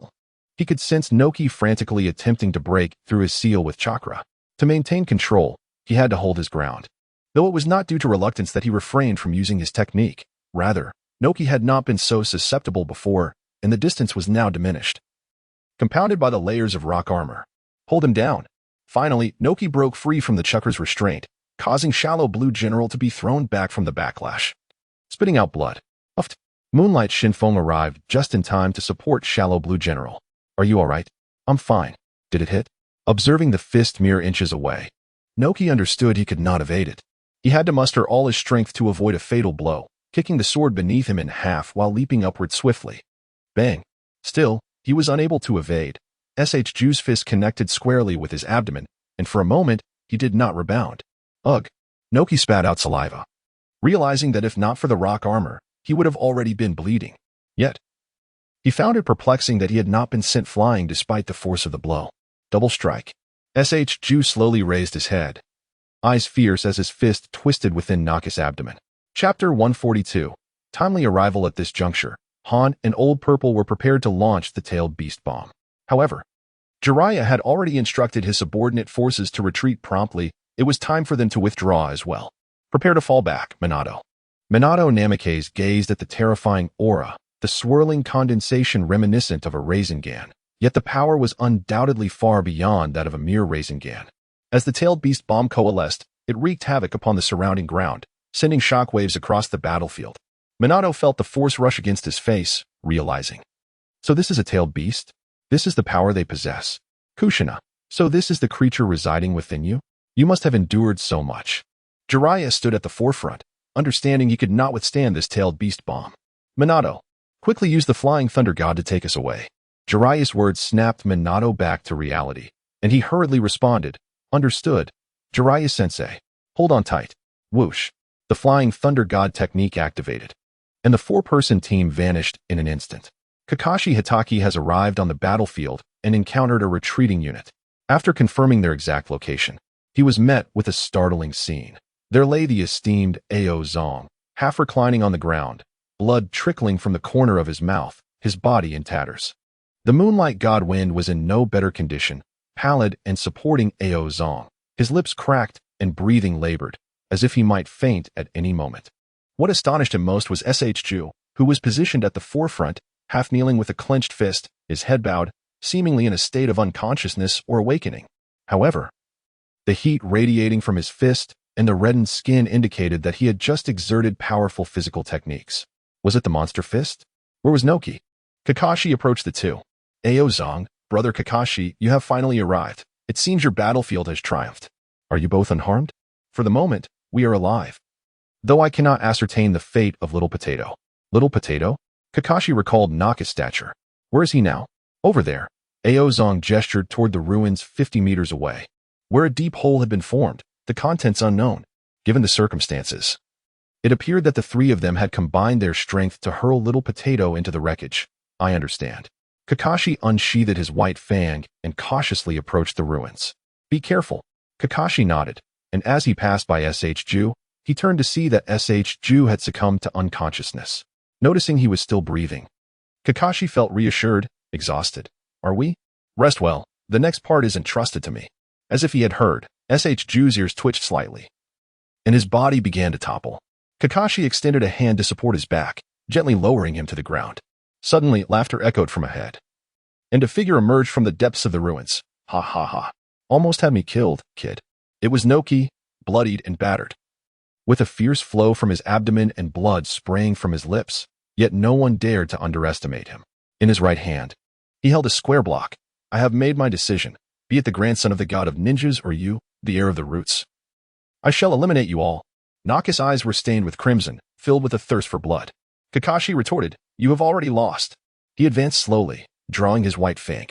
he could sense Noki frantically attempting to break through his seal with chakra. To maintain control, he had to hold his ground. Though it was not due to reluctance that he refrained from using his technique. Rather, Noki had not been so susceptible before, and the distance was now diminished, compounded by the layers of rock armor. Hold him down. Finally, Noki broke free from the Chakra's restraint, causing Shallow Blue General to be thrown back from the backlash, spitting out blood. Moonlight Shinfeng arrived just in time to support Shallow Blue General. "Are you all right?" "I'm fine." "Did it hit?" Observing the fist mere inches away, Noki understood he could not evade it. He had to muster all his strength to avoid a fatal blow, kicking the sword beneath him in half while leaping upward swiftly. Bang! Still, he was unable to evade. Ju's fist connected squarely with his abdomen, and for a moment, he did not rebound. Ugh! Noki spat out saliva, realizing that if not for the rock armor, he would have already been bleeding. Yet, He found it perplexing that he had not been sent flying despite the force of the blow. Double strike. Chu slowly raised his head, eyes fierce as his fist twisted within Naka's abdomen. Chapter 142. Timely arrival. At this juncture, Han and Old Purple were prepared to launch the tailed beast bomb. However, Jiraiya had already instructed his subordinate forces to retreat promptly. It was time for them to withdraw as well. Prepare to fall back, Minato. Minato Namikaze gazed at the terrifying aura, the swirling condensation reminiscent of a Rasengan, yet the power was undoubtedly far beyond that of a mere Rasengan. As the tailed beast bomb coalesced, it wreaked havoc upon the surrounding ground, sending shockwaves across the battlefield. Minato felt the force rush against his face, realizing. So this is a tailed beast? This is the power they possess. Kushina, so this is the creature residing within you? You must have endured so much. Jiraiya stood at the forefront, understanding he could not withstand this tailed beast bomb. Minato, quickly use the flying thunder god to take us away. Jiraiya's words snapped Minato back to reality, and he hurriedly responded, understood. Jiraiya-sensei, hold on tight. Whoosh. The flying thunder god technique activated, and the four-person team vanished in an instant. Kakashi Hatake has arrived on the battlefield and encountered a retreating unit. After confirming their exact location, he was met with a startling scene. There lay the esteemed Ao Zong, half reclining on the ground, blood trickling from the corner of his mouth, his body in tatters. The Moonlight God Wind was in no better condition, pallid and supporting Ao Zong, his lips cracked and breathing labored, as if he might faint at any moment. What astonished him most was Chu, who was positioned at the forefront, half kneeling with a clenched fist, his head bowed, seemingly in a state of unconsciousness or awakening. However, the heat radiating from his fist and the reddened skin indicated that he had just exerted powerful physical techniques. Was it the monster fist? Where was Noki? Kakashi approached the two. Ao Zong, brother Kakashi, you have finally arrived. It seems your battlefield has triumphed. Are you both unharmed? For the moment, we are alive. Though I cannot ascertain the fate of Little Potato. Little Potato? Kakashi recalled Naka's stature. Where is he now? Over there. Ao Zong gestured toward the ruins 50 meters away, where a deep hole had been formed, the contents unknown. Given the circumstances, it appeared that the three of them had combined their strength to hurl Little Potato into the wreckage. I understand. Kakashi unsheathed his white fang and cautiously approached the ruins. Be careful. Kakashi nodded, and as he passed by Chu, he turned to see that Chu had succumbed to unconsciousness. Noticing he was still breathing, Kakashi felt reassured, exhausted. Are we? Rest well. The next part is entrusted to me. As if he had heard, Chu's ears twitched slightly, and his body began to topple. Kakashi extended a hand to support his back, gently lowering him to the ground. Suddenly, laughter echoed from ahead, and a figure emerged from the depths of the ruins. Ha ha ha. Almost had me killed, kid. It was Noki, bloodied and battered, with a fierce flow from his abdomen and blood spraying from his lips, yet no one dared to underestimate him. In his right hand, he held a square block. I have made my decision, be it the grandson of the god of ninjas or you, the heir of the roots. I shall eliminate you all. Naka's eyes were stained with crimson, filled with a thirst for blood. Kakashi retorted, you have already lost. He advanced slowly, drawing his white fang,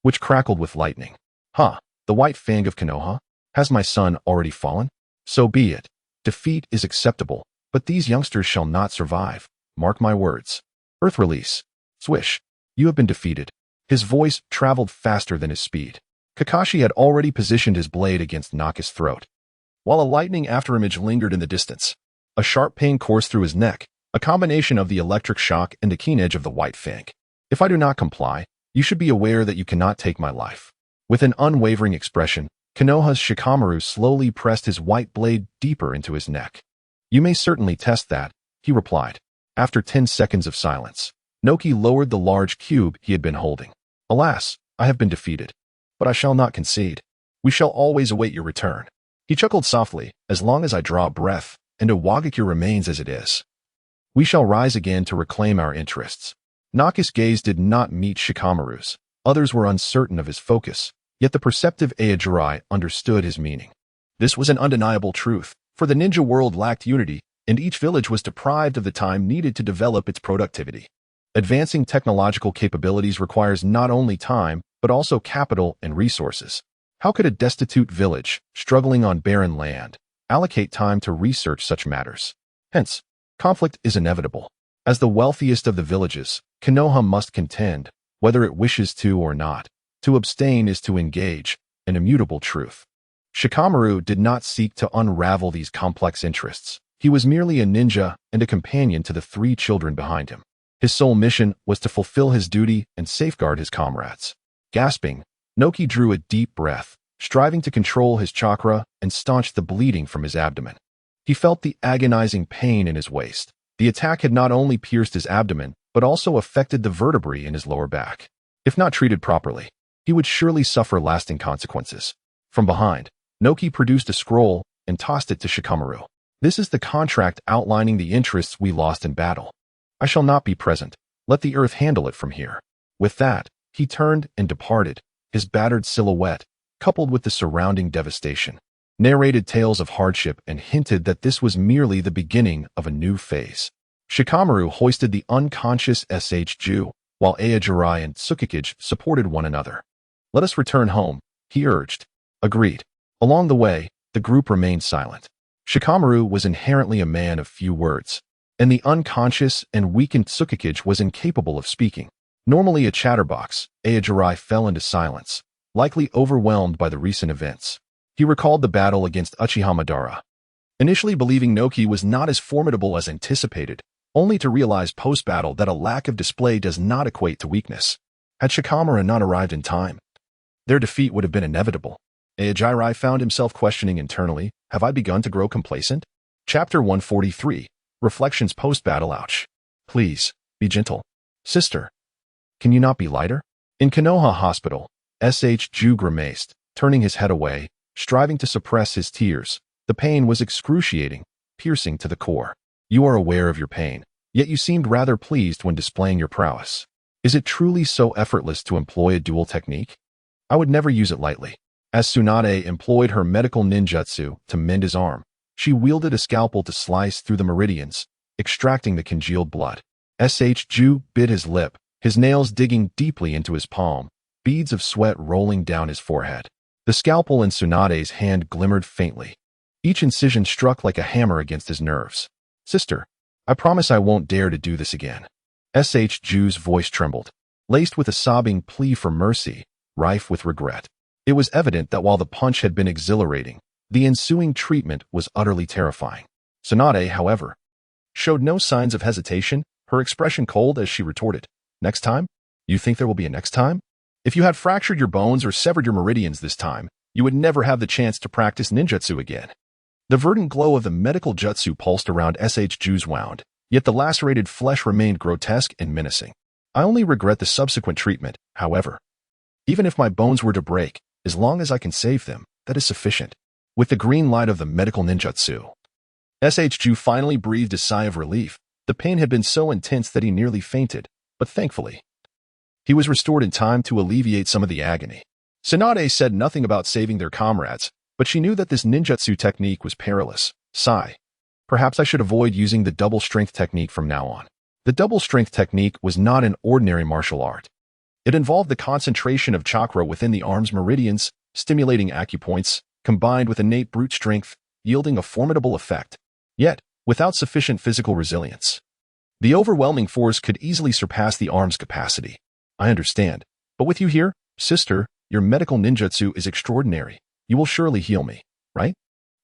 which crackled with lightning. Huh, the white fang of Kenoha? Has my son already fallen? So be it. Defeat is acceptable, but these youngsters shall not survive. Mark my words. Earth release. Swish. You have been defeated. His voice traveled faster than his speed. Kakashi had already positioned his blade against Naka's throat, while a lightning afterimage lingered in the distance. A sharp pain coursed through his neck, a combination of the electric shock and the keen edge of the white fang. If I do not comply, you should be aware that you cannot take my life. With an unwavering expression, Kenoha's Shikamaru slowly pressed his white blade deeper into his neck. You may certainly test that, he replied. After 10 seconds of silence, Noki lowered the large cube he had been holding. Alas, I have been defeated. But I shall not concede. We shall always await your return. He chuckled softly, as long as I draw breath, and Iwagakure remains as it is. We shall rise again to reclaim our interests. Naka's gaze did not meet Shikamaru's. Others were uncertain of his focus, yet the perceptive Aojirai understood his meaning. This was an undeniable truth, for the ninja world lacked unity, and each village was deprived of the time needed to develop its productivity. Advancing technological capabilities requires not only time, but also capital and resources. How could a destitute village, struggling on barren land, allocate time to research such matters? Hence, conflict is inevitable. As the wealthiest of the villages, Kenoha must contend, whether it wishes to or not. To abstain is to engage, an immutable truth. Shikamaru did not seek to unravel these complex interests. He was merely a ninja and a companion to the 3 children behind him. His sole mission was to fulfill his duty and safeguard his comrades. Gasping, Noki drew a deep breath, striving to control his chakra and staunch the bleeding from his abdomen. He felt the agonizing pain in his waist. The attack had not only pierced his abdomen, but also affected the vertebrae in his lower back. If not treated properly, he would surely suffer lasting consequences. From behind, Noki produced a scroll and tossed it to Shikamaru. This is the contract outlining the interests we lost in battle. I shall not be present. Let the earth handle it from here. With that, he turned and departed, his battered silhouette, coupled with the surrounding devastation, narrated tales of hardship and hinted that this was merely the beginning of a new phase. Shikamaru hoisted the unconscious SH-Ju, while Aojirai and Tsukikage supported one another. Let us return home, he urged. Agreed. Along the way, the group remained silent. Shikamaru was inherently a man of few words, and the unconscious and weakened Tsukikage was incapable of speaking. Normally a chatterbox, Aojirai fell into silence, likely overwhelmed by the recent events. He recalled the battle against Uchiha Madara. Initially believing Noki was not as formidable as anticipated, only to realize post-battle that a lack of display does not equate to weakness. Had Shikamaru not arrived in time, their defeat would have been inevitable. Aojirai found himself questioning internally, have I begun to grow complacent? Chapter 143, Reflections Post-Battle. Ouch. Please, be gentle. Sister, can you not be lighter? In Kenoha Hospital, SH-Ju grimaced, turning his head away, striving to suppress his tears. The pain was excruciating, piercing to the core. You are aware of your pain, yet you seemed rather pleased when displaying your prowess. Is it truly so effortless to employ a dual technique? I would never use it lightly. As Tsunade employed her medical ninjutsu to mend his arm, she wielded a scalpel to slice through the meridians, extracting the congealed blood. SH-Ju bit his lip, his nails digging deeply into his palm, beads of sweat rolling down his forehead. The scalpel in Tsunade's hand glimmered faintly. Each incision struck like a hammer against his nerves. Sister, I promise I won't dare to do this again. SH-Ju's voice trembled, laced with a sobbing plea for mercy, rife with regret. It was evident that while the punch had been exhilarating, the ensuing treatment was utterly terrifying. Tsunade, however, showed no signs of hesitation, her expression cold as she retorted, Next time? You think there will be a next time? If you had fractured your bones or severed your meridians this time, you would never have the chance to practice ninjutsu again. The verdant glow of the medical jutsu pulsed around SH-Ju's wound, yet the lacerated flesh remained grotesque and menacing. I only regret the subsequent treatment, however. Even if my bones were to break, as long as I can save them, that is sufficient. With the green light of the medical ninjutsu, SH-Ju finally breathed a sigh of relief. The pain had been so intense that he nearly fainted, but thankfully, he was restored in time to alleviate some of the agony. Tsunade said nothing about saving their comrades, but she knew that this ninjutsu technique was perilous. Sigh. Perhaps I should avoid using the double strength technique from now on. The double strength technique was not an ordinary martial art. It involved the concentration of chakra within the arm's meridians, stimulating acupoints, combined with innate brute strength, yielding a formidable effect, yet without sufficient physical resilience. The overwhelming force could easily surpass the arm's capacity. I understand, but with you here, sister, your medical ninjutsu is extraordinary. You will surely heal me, right?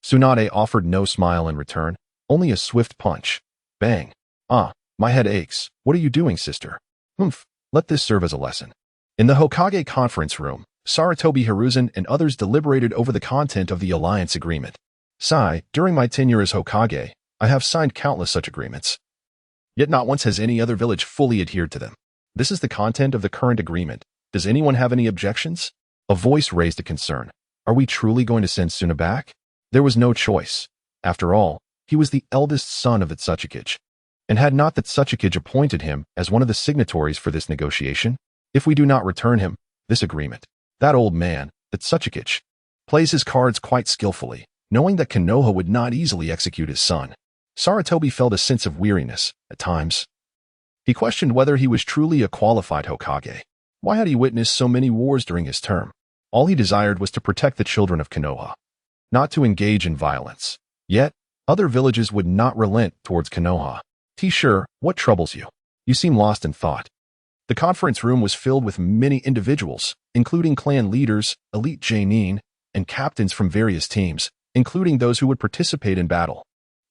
Tsunade offered no smile in return, only a swift punch. Bang. Ah, my head aches. What are you doing, sister? Humph. Let this serve as a lesson. In the Hokage conference room, Sarutobi Hiruzen and others deliberated over the content of the alliance agreement. Sigh, during my tenure as Hokage, I have signed countless such agreements. Yet not once has any other village fully adhered to them. This is the content of the current agreement. Does anyone have any objections? A voice raised a concern. Are we truly going to send Suna back? There was no choice. After all, he was the eldest son of the Tsukikage. And had not the Tsukikage appointed him as one of the signatories for this negotiation? If we do not return him, this agreement, that old man, the Tsukikage, plays his cards quite skillfully, knowing that Kenoha would not easily execute his son. Sarutobi felt a sense of weariness, at times. He questioned whether he was truly a qualified Hokage. Why had he witnessed so many wars during his term? All he desired was to protect the children of Kenoha, not to engage in violence. Yet, other villages would not relent towards Kenoha. T-Sure, what troubles you? You seem lost in thought. The conference room was filled with many individuals, including clan leaders, elite Jonin, and captains from various teams, including those who would participate in battle.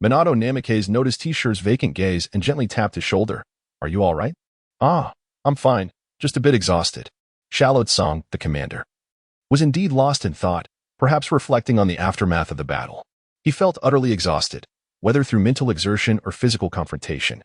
Minato Namikaze noticed T-Shire's vacant gaze and gently tapped his shoulder. Are you all right? Ah, I'm fine, just a bit exhausted. Shallowed Song, the commander, was indeed lost in thought, perhaps reflecting on the aftermath of the battle. He felt utterly exhausted, whether through mental exertion or physical confrontation.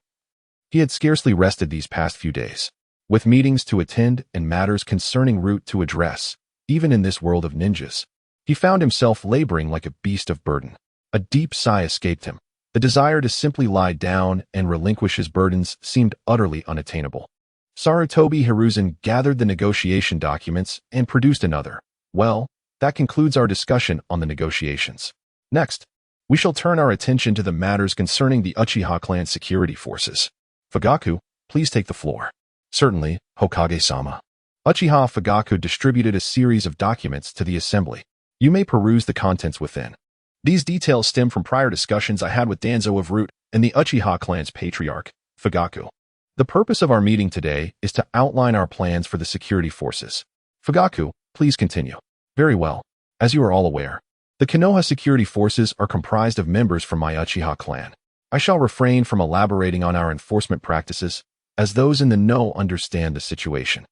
He had scarcely rested these past few days, with meetings to attend and matters concerning route to address. Even in this world of ninjas, he found himself laboring like a beast of burden. A deep sigh escaped him. The desire to simply lie down and relinquish his burdens seemed utterly unattainable. Sarutobi Hiruzen gathered the negotiation documents and produced another. Well, that concludes our discussion on the negotiations. Next, we shall turn our attention to the matters concerning the Uchiha clan security forces. Fugaku, please take the floor. Certainly, Hokage-sama. Uchiha Fugaku distributed a series of documents to the assembly. You may peruse the contents within. These details stem from prior discussions I had with Danzo of Root and the Uchiha clan's patriarch, Fugaku. The purpose of our meeting today is to outline our plans for the security forces. Fugaku, please continue. Very well. As you are all aware, the Kenoha security forces are comprised of members from my Uchiha clan. I shall refrain from elaborating on our enforcement practices, as those in the know understand the situation.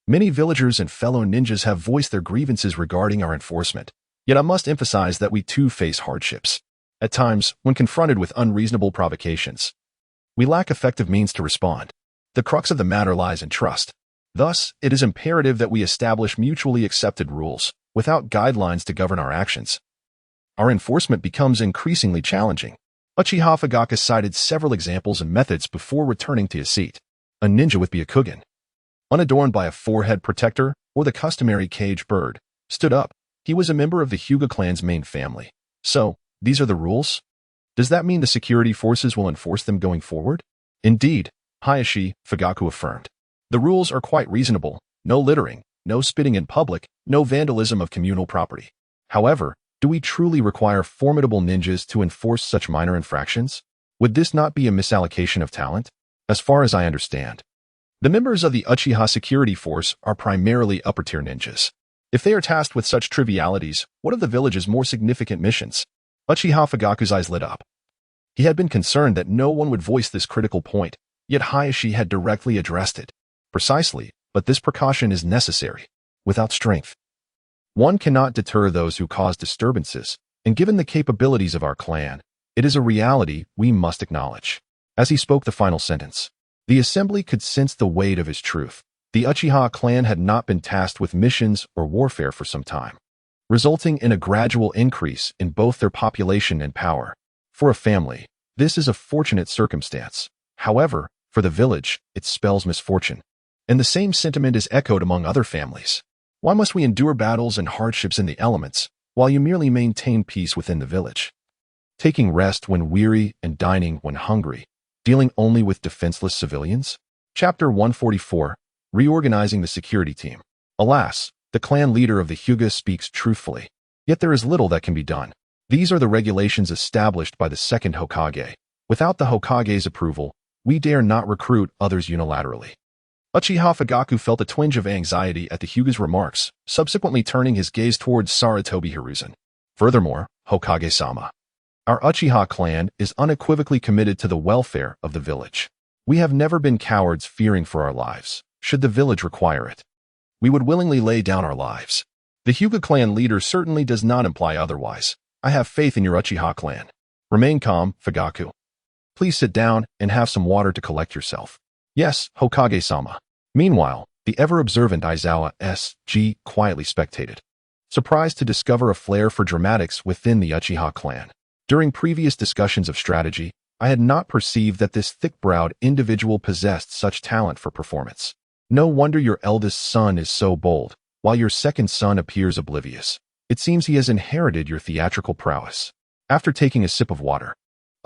Many villagers and fellow ninjas have voiced their grievances regarding our enforcement, yet I must emphasize that we too face hardships. At times, when confronted with unreasonable provocations, we lack effective means to respond. The crux of the matter lies in trust. Thus, it is imperative that we establish mutually accepted rules, without guidelines to govern our actions. Our enforcement becomes increasingly challenging. Uchiha Fugaku cited several examples and methods before returning to his seat. A ninja with Byakugan, unadorned by a forehead protector or the customary cage bird, stood up. He was a member of the Hyuga clan's main family. So, these are the rules? Does that mean the security forces will enforce them going forward? Indeed, Hayashi, Fugaku affirmed. The rules are quite reasonable. No littering, no spitting in public, no vandalism of communal property. However, do we truly require formidable ninjas to enforce such minor infractions? Would this not be a misallocation of talent? As far as I understand, the members of the Uchiha security force are primarily upper-tier ninjas. If they are tasked with such trivialities, what of the village's more significant missions? Uchiha Fugaku's eyes lit up. He had been concerned that no one would voice this critical point, yet Hayashi had directly addressed it. Precisely, but this precaution is necessary. Without strength, one cannot deter those who cause disturbances, and given the capabilities of our clan, it is a reality we must acknowledge. As he spoke the final sentence, the assembly could sense the weight of his truth. The Uchiha clan had not been tasked with missions or warfare for some time, resulting in a gradual increase in both their population and power. For a family, this is a fortunate circumstance. However, for the village, it spells misfortune. And the same sentiment is echoed among other families. Why must we endure battles and hardships in the elements, while you merely maintain peace within the village? Taking rest when weary and dining when hungry, dealing only with defenseless civilians? Chapter 144, Reorganizing the Security Team. Alas, the clan leader of the Hyuga speaks truthfully. Yet there is little that can be done. These are the regulations established by the second Hokage. Without the Hokage's approval, we dare not recruit others unilaterally. Uchiha Fugaku felt a twinge of anxiety at the Hyuga's remarks, subsequently turning his gaze towards Sarutobi Hiruzen. Furthermore, Hokage-sama, our Uchiha clan is unequivocally committed to the welfare of the village. We have never been cowards fearing for our lives. Should the village require it, we would willingly lay down our lives. The Hyuga clan leader certainly does not imply otherwise. I have faith in your Uchiha clan. Remain calm, Fugaku. Please sit down and have some water to collect yourself. Yes, Hokage-sama. Meanwhile, the ever-observant Aizawa S.G. quietly spectated, surprised to discover a flair for dramatics within the Uchiha clan. During previous discussions of strategy, I had not perceived that this thick-browed individual possessed such talent for performance. No wonder your eldest son is so bold, while your second son appears oblivious. It seems he has inherited your theatrical prowess. After taking a sip of water,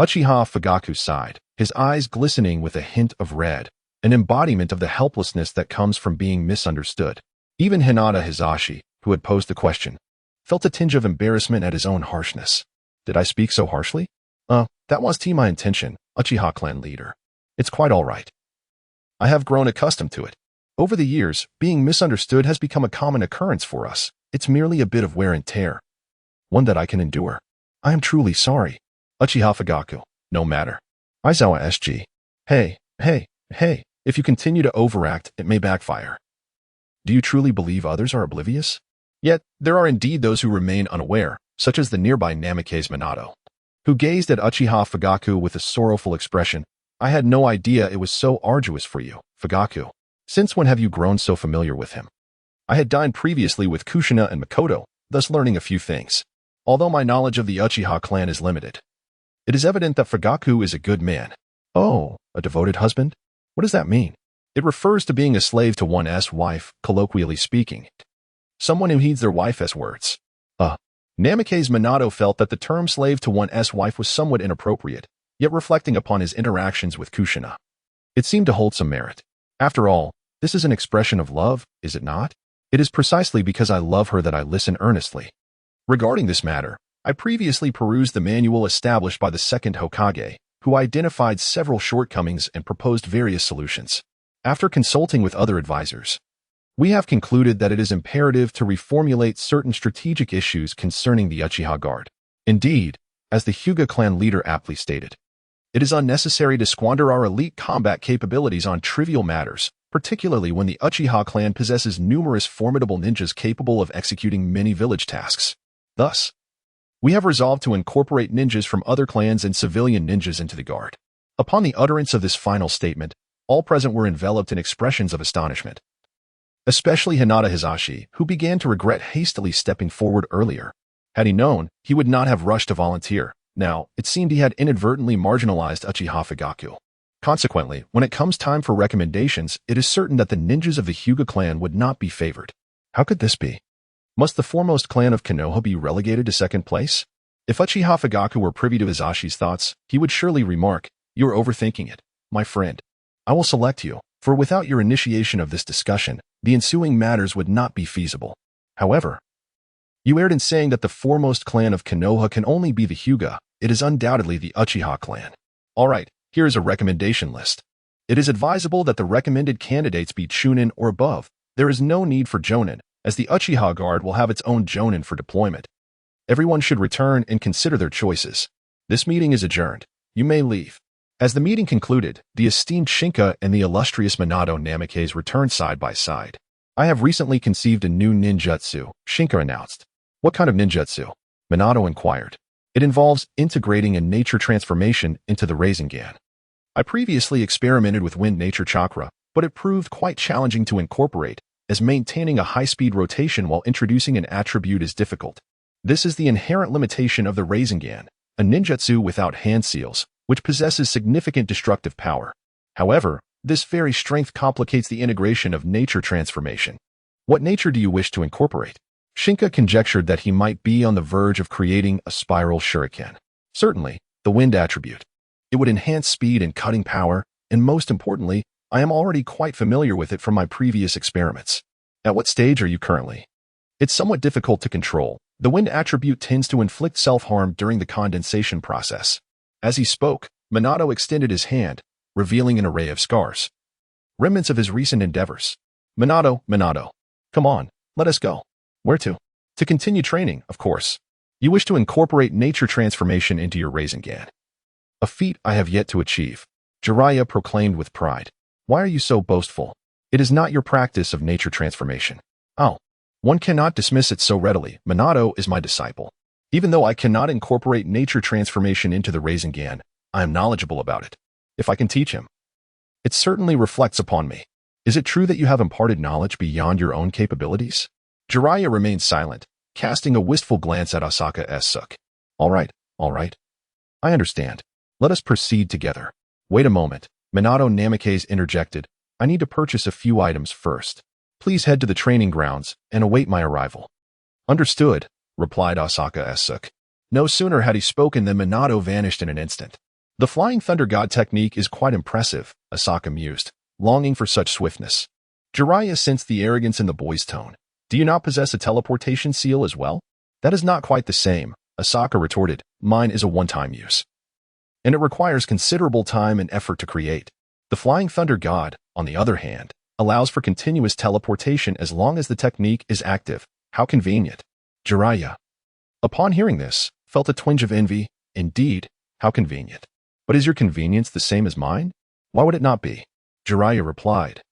Uchiha Fugaku sighed, his eyes glistening with a hint of red, an embodiment of the helplessness that comes from being misunderstood. Even Hinata Hizashi, who had posed the question, felt a tinge of embarrassment at his own harshness. Did I speak so harshly? That was my intention, Uchiha clan leader. It's quite all right. I have grown accustomed to it. Over the years, being misunderstood has become a common occurrence for us. It's merely a bit of wear and tear. One that I can endure. I am truly sorry. Uchiha Fugaku. No matter. Aizawa SG. Hey. If you continue to overact, it may backfire. Do you truly believe others are oblivious? Yet, there are indeed those who remain unaware, such as the nearby Namikaze Minato, who gazed at Uchiha Fugaku with a sorrowful expression. I had no idea it was so arduous for you, Fugaku. Since when have you grown so familiar with him? I had dined previously with Kushina and Makoto, thus learning a few things. Although my knowledge of the Uchiha clan is limited, it is evident that Fugaku is a good man. Oh, a devoted husband? What does that mean? It refers to being a slave to one's wife, colloquially speaking. Someone who heeds their wife's words. Namikaze Minato felt that the term slave to one's wife was somewhat inappropriate, yet reflecting upon his interactions with Kushina, it seemed to hold some merit. After all, this is an expression of love, is it not? It is precisely because I love her that I listen earnestly. Regarding this matter, I previously perused the manual established by the second Hokage, who identified several shortcomings and proposed various solutions. After consulting with other advisors, we have concluded that it is imperative to reformulate certain strategic issues concerning the Uchiha Guard. Indeed, as the Hyuga clan leader aptly stated, it is unnecessary to squander our elite combat capabilities on trivial matters, particularly when the Uchiha clan possesses numerous formidable ninjas capable of executing many village tasks. Thus, we have resolved to incorporate ninjas from other clans and civilian ninjas into the Guard. Upon the utterance of this final statement, all present were enveloped in expressions of astonishment. Especially Hinata Hisashi, who began to regret hastily stepping forward earlier. Had he known, he would not have rushed to volunteer. Now, it seemed he had inadvertently marginalized Uchiha Fugaku. Consequently, when it comes time for recommendations, it is certain that the ninjas of the Hyuga clan would not be favored. How could this be? Must the foremost clan of Kenoha be relegated to second place? If Uchiha Fugaku were privy to Hisashi's thoughts, he would surely remark, "You are overthinking it, my friend. I will select you, for without your initiation of this discussion, the ensuing matters would not be feasible. However, you erred in saying that the foremost clan of Kenoha can only be the Hyuga. It is undoubtedly the Uchiha clan. All right, here is a recommendation list. It is advisable that the recommended candidates be Chunin or above. There is no need for Jonin, as the Uchiha Guard will have its own Jonin for deployment. Everyone should return and consider their choices. This meeting is adjourned. You may leave." As the meeting concluded, the esteemed Shinka and the illustrious Minato Namikaze returned side by side. "I have recently conceived a new ninjutsu," Shinka announced. "What kind of ninjutsu?" Minato inquired. "It involves integrating a nature transformation into the Rasengan. I previously experimented with wind nature chakra, but it proved quite challenging to incorporate, as maintaining a high-speed rotation while introducing an attribute is difficult. This is the inherent limitation of the Rasengan, a ninjutsu without hand seals, which possesses significant destructive power. However, this very strength complicates the integration of nature transformation. What nature do you wish to incorporate?" Shinka conjectured that he might be on the verge of creating a spiral shuriken. "Certainly, the wind attribute. It would enhance speed and cutting power, and most importantly, I am already quite familiar with it from my previous experiments." "At what stage are you currently?" "It's somewhat difficult to control. The wind attribute tends to inflict self-harm during the condensation process." As he spoke, Minato extended his hand, revealing an array of scars. Remnants of his recent endeavors. Minato. Come on, let us go." "Where to?" "To continue training, of course. You wish to incorporate nature transformation into your Rasengan." "A feat I have yet to achieve," Jiraiya proclaimed with pride. "Why are you so boastful? It is not your practice of nature transformation." "Oh, one cannot dismiss it so readily. Minato is my disciple. Even though I cannot incorporate nature transformation into the Rasengan, I am knowledgeable about it. If I can teach him, it certainly reflects upon me. Is it true that you have imparted knowledge beyond your own capabilities?" Jiraiya remained silent, casting a wistful glance at Asaka Suke. All right. I understand. Let us proceed together." "Wait a moment," Minato Namikaze interjected. "I need to purchase a few items first. Please head to the training grounds and await my arrival." "Understood," replied Asaka Suke. No sooner had he spoken than Minato vanished in an instant. "The Flying Thunder God technique is quite impressive," Asaka mused, longing for such swiftness. Jiraiya sensed the arrogance in the boy's tone. "Do you not possess a teleportation seal as well?" "That is not quite the same," Asaka retorted. "Mine is a one-time use, and it requires considerable time and effort to create. The Flying Thunder God, on the other hand, allows for continuous teleportation as long as the technique is active. How convenient. Jiraiya, upon hearing this, felt a twinge of envy. Indeed, how convenient. But is your convenience the same as mine? Why would it not be? Jiraiya replied,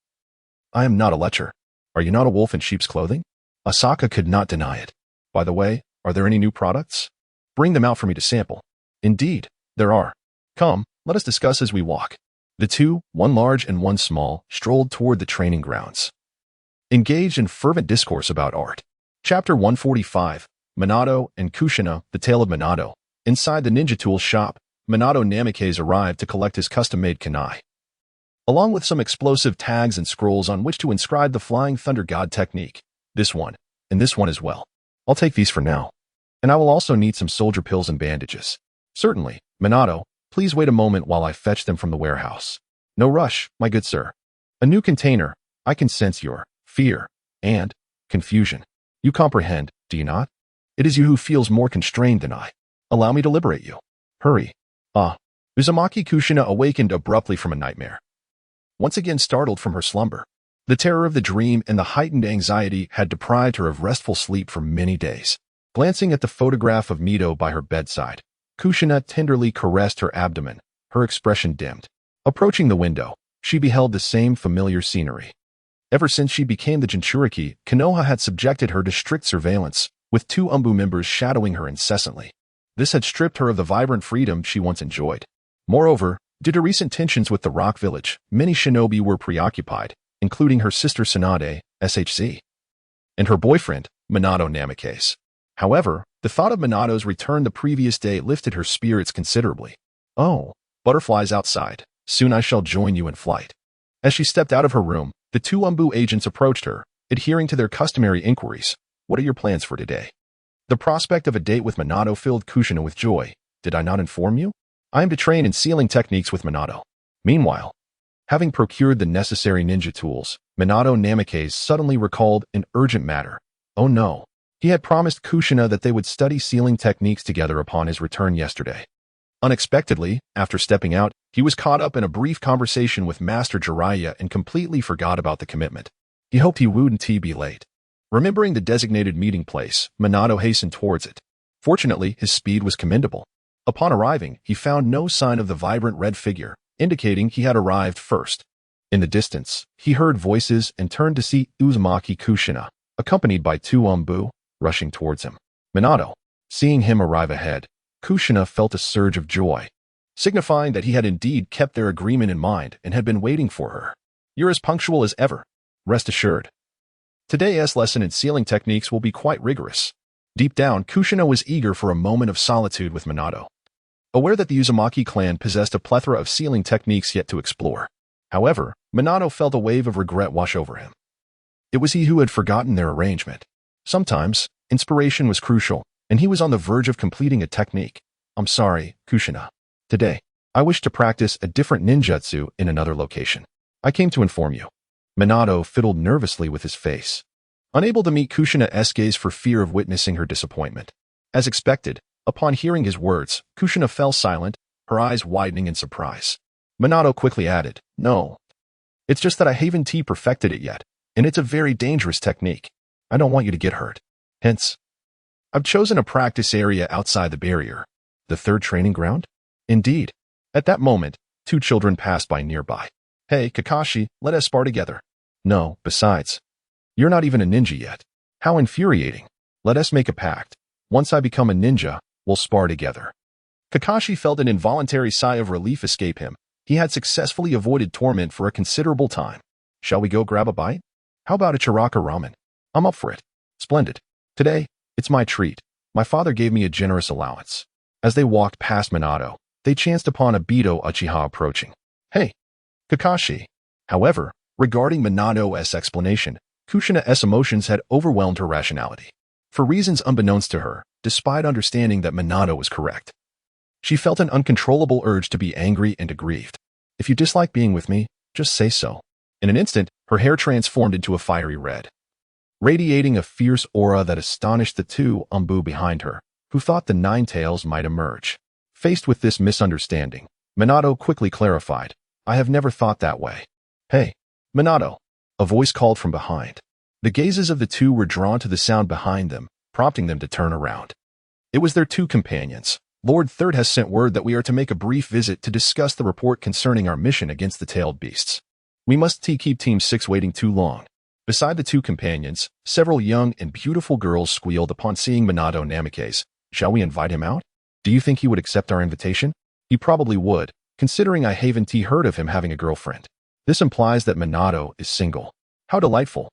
I am not a lecher. Are you not a wolf in sheep's clothing? Asaka could not deny it. By the way, are there any new products? Bring them out for me to sample. Indeed, there are. Come, let us discuss as we walk. The two, one large and one small, strolled toward the training grounds. Engaged in fervent discourse about art. Chapter 145, Minato and Kushina, the Tale of Minato. Inside the ninja tools shop, Minato Namikaze arrived to collect his custom-made kunai, along with some explosive tags and scrolls on which to inscribe the Flying Thunder God technique. This one, and this one as well. I'll take these for now. And I will also need some soldier pills and bandages. Certainly, Minato, please wait a moment while I fetch them from the warehouse. No rush, my good sir. A new container. I can sense your fear and confusion. You comprehend, do you not? It is you who feels more constrained than I. Allow me to liberate you. Hurry. Uzumaki Kushina awakened abruptly from a nightmare. Once again startled from her slumber. The terror of the dream and the heightened anxiety had deprived her of restful sleep for many days. Glancing at the photograph of Mito by her bedside, Kushina tenderly caressed her abdomen, her expression dimmed. Approaching the window, she beheld the same familiar scenery. Ever since she became the Jinchuriki, Kenoha had subjected her to strict surveillance, with two Umbu members shadowing her incessantly. This had stripped her of the vibrant freedom she once enjoyed. Moreover, due to recent tensions with the Rock Village, many shinobi were preoccupied, including her sister Tsunade, SHC, and her boyfriend, Minato Namikaze. However, the thought of Minato's return the previous day lifted her spirits considerably. Oh, butterflies outside. Soon I shall join you in flight. As she stepped out of her room, the two Umbu agents approached her, adhering to their customary inquiries. What are your plans for today? The prospect of a date with Minato filled Kushina with joy. Did I not inform you? I am to train in sealing techniques with Minato. Meanwhile, having procured the necessary ninja tools, Minato Namikaze suddenly recalled an urgent matter. Oh no. He had promised Kushina that they would study sealing techniques together upon his return yesterday. Unexpectedly, after stepping out, he was caught up in a brief conversation with Master Jiraiya and completely forgot about the commitment. He hoped he wouldn't be late. Remembering the designated meeting place, Minato hastened towards it. Fortunately, his speed was commendable. Upon arriving, he found no sign of the vibrant red figure, indicating he had arrived first. In the distance, he heard voices and turned to see Uzumaki Kushina, accompanied by two Umbu, rushing towards him. Minato, seeing him arrive ahead, Kushina felt a surge of joy, signifying that he had indeed kept their agreement in mind and had been waiting for her. You're as punctual as ever. Rest assured. Today's lesson in sealing techniques will be quite rigorous. Deep down, Kushina was eager for a moment of solitude with Minato, aware that the Uzumaki clan possessed a plethora of sealing techniques yet to explore. However, Minato felt a wave of regret wash over him. It was he who had forgotten their arrangement. Sometimes, inspiration was crucial, and he was on the verge of completing a technique. I'm sorry, Kushina. Today, I wish to practice a different ninjutsu in another location. I came to inform you. Minato fiddled nervously with his face, unable to meet Kushina's gaze for fear of witnessing her disappointment. As expected, upon hearing his words, Kushina fell silent, her eyes widening in surprise. Minato quickly added, No. It's just that I haven't perfected it yet, and it's a very dangerous technique. I don't want you to get hurt. Hence, I've chosen a practice area outside the barrier. The third training ground? Indeed. At that moment, two children passed by nearby. Hey, Kakashi, let us spar together. No, besides, you're not even a ninja yet. How infuriating. Let us make a pact. Once I become a ninja, we'll spar together. Kakashi felt an involuntary sigh of relief escape him. He had successfully avoided torment for a considerable time. Shall we go grab a bite? How about a chiraka ramen? I'm up for it. Splendid. Today, it's my treat. My father gave me a generous allowance. As they walked past Minato, they chanced upon Obito Uchiha approaching. Hey, Kakashi. However, regarding Minato's explanation, Kushina's emotions had overwhelmed her rationality. For reasons unbeknownst to her, despite understanding that Minato was correct, she felt an uncontrollable urge to be angry and aggrieved. If you dislike being with me, just say so. In an instant, her hair transformed into a fiery red, radiating a fierce aura that astonished the two Umbu behind her, who thought the nine tails might emerge. Faced with this misunderstanding, Minato quickly clarified, I have never thought that way. Hey, Minato, a voice called from behind. The gazes of the two were drawn to the sound behind them, prompting them to turn around. It was their two companions. Lord Third has sent word that we are to make a brief visit to discuss the report concerning our mission against the tailed beasts. We must keep Team 6 waiting too long. Beside the two companions, several young and beautiful girls squealed upon seeing Minato Namikaze. Shall we invite him out? Do you think he would accept our invitation? He probably would, considering I haven't heard of him having a girlfriend. This implies that Minato is single. How delightful.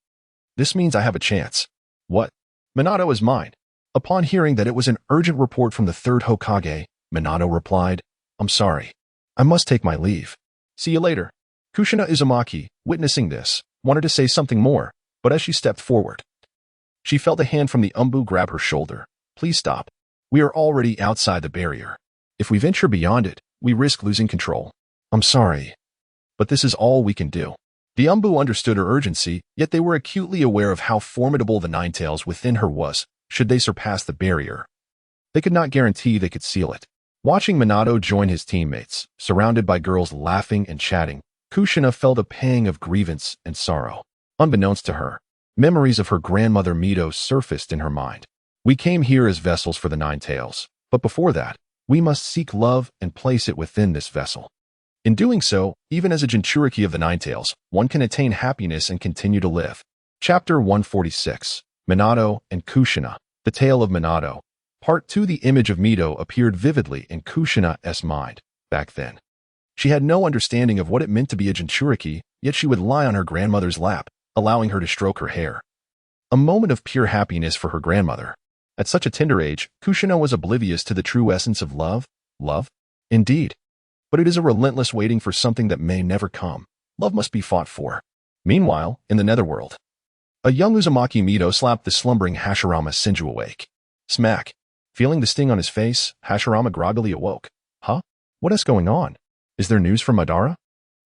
This means I have a chance. What? Minato is mine. Upon hearing that it was an urgent report from the third Hokage, Minato replied, I'm sorry. I must take my leave. See you later. Kushina Uzumaki, witnessing this, wanted to say something more, but as she stepped forward, she felt a hand from the Umbu grab her shoulder. Please stop. We are already outside the barrier. If we venture beyond it, we risk losing control. I'm sorry, but this is all we can do. The Umbu understood her urgency, yet they were acutely aware of how formidable the Ninetales within her was, should they surpass the barrier. They could not guarantee they could seal it. Watching Minato join his teammates, surrounded by girls laughing and chatting, Kushina felt a pang of grievance and sorrow. Unbeknownst to her, memories of her grandmother Mito surfaced in her mind. We came here as vessels for the Ninetales, but before that, we must seek love and place it within this vessel. In doing so, even as a Jinchuriki of the Ninetales, one can attain happiness and continue to live. Chapter 146. Minato and Kushina. The Tale of Minato. Part 2. The image of Mito appeared vividly in Kushina's mind. Back then, she had no understanding of what it meant to be a Jinchuriki, yet she would lie on her grandmother's lap, allowing her to stroke her hair. A moment of pure happiness for her grandmother. At such a tender age, Kushina was oblivious to the true essence of love. Love? Indeed. But it is a relentless waiting for something that may never come. Love must be fought for. Meanwhile, in the netherworld, a young Uzumaki Mito slapped the slumbering Hashirama Senju awake. Smack. Feeling the sting on his face, Hashirama groggily awoke. Huh? What is going on? Is there news from Madara?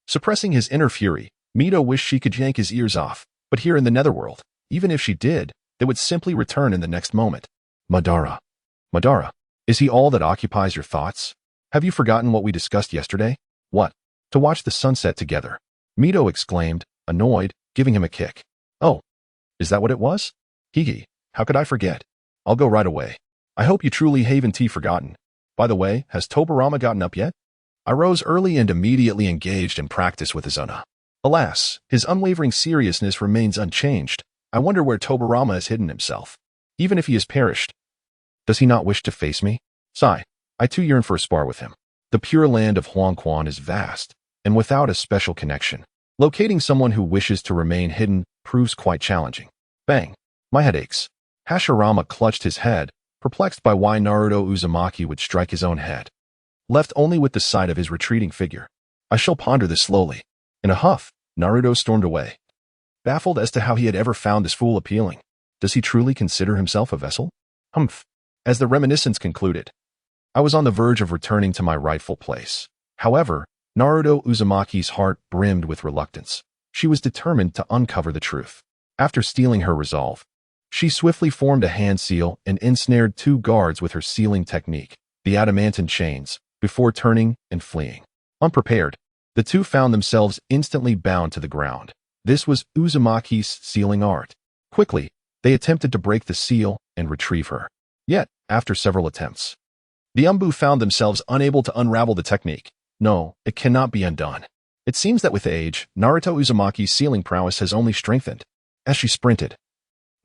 Suppressing his inner fury, Mito wished she could yank his ears off, but here in the netherworld, even if she did, they would simply return in the next moment. Madara. Madara, is he all that occupies your thoughts? Have you forgotten what we discussed yesterday? What? To watch the sunset together. Mito exclaimed, annoyed, giving him a kick. Oh. Is that what it was? Higi, how could I forget? I'll go right away. I hope you truly haven't forgotten. By the way, has Tobirama gotten up yet? I rose early and immediately engaged in practice with Izuna. Alas, his unwavering seriousness remains unchanged. I wonder where Tobirama has hidden himself. Even if he has perished, does he not wish to face me? Sigh. I too yearn for a spar with him. The pure land of Huangquan is vast, and without a special connection, locating someone who wishes to remain hidden proves quite challenging. Bang. My head aches. Hashirama clutched his head, perplexed by why Naruto Uzumaki would strike his own head. Left only with the sight of his retreating figure. I shall ponder this slowly. In a huff, Naruto stormed away, baffled as to how he had ever found this fool appealing. Does he truly consider himself a vessel? Humph. As the reminiscence concluded, I was on the verge of returning to my rightful place. However, Naruto Uzumaki's heart brimmed with reluctance. She was determined to uncover the truth. After steeling her resolve, she swiftly formed a hand seal and ensnared two guards with her sealing technique, the adamantine chains, before turning and fleeing. Unprepared, the two found themselves instantly bound to the ground. This was Uzumaki's sealing art. Quickly, they attempted to break the seal and retrieve her. Yet, after several attempts, the Umbu found themselves unable to unravel the technique. No, it cannot be undone. It seems that with age, Naruto Uzumaki's sealing prowess has only strengthened. As she sprinted,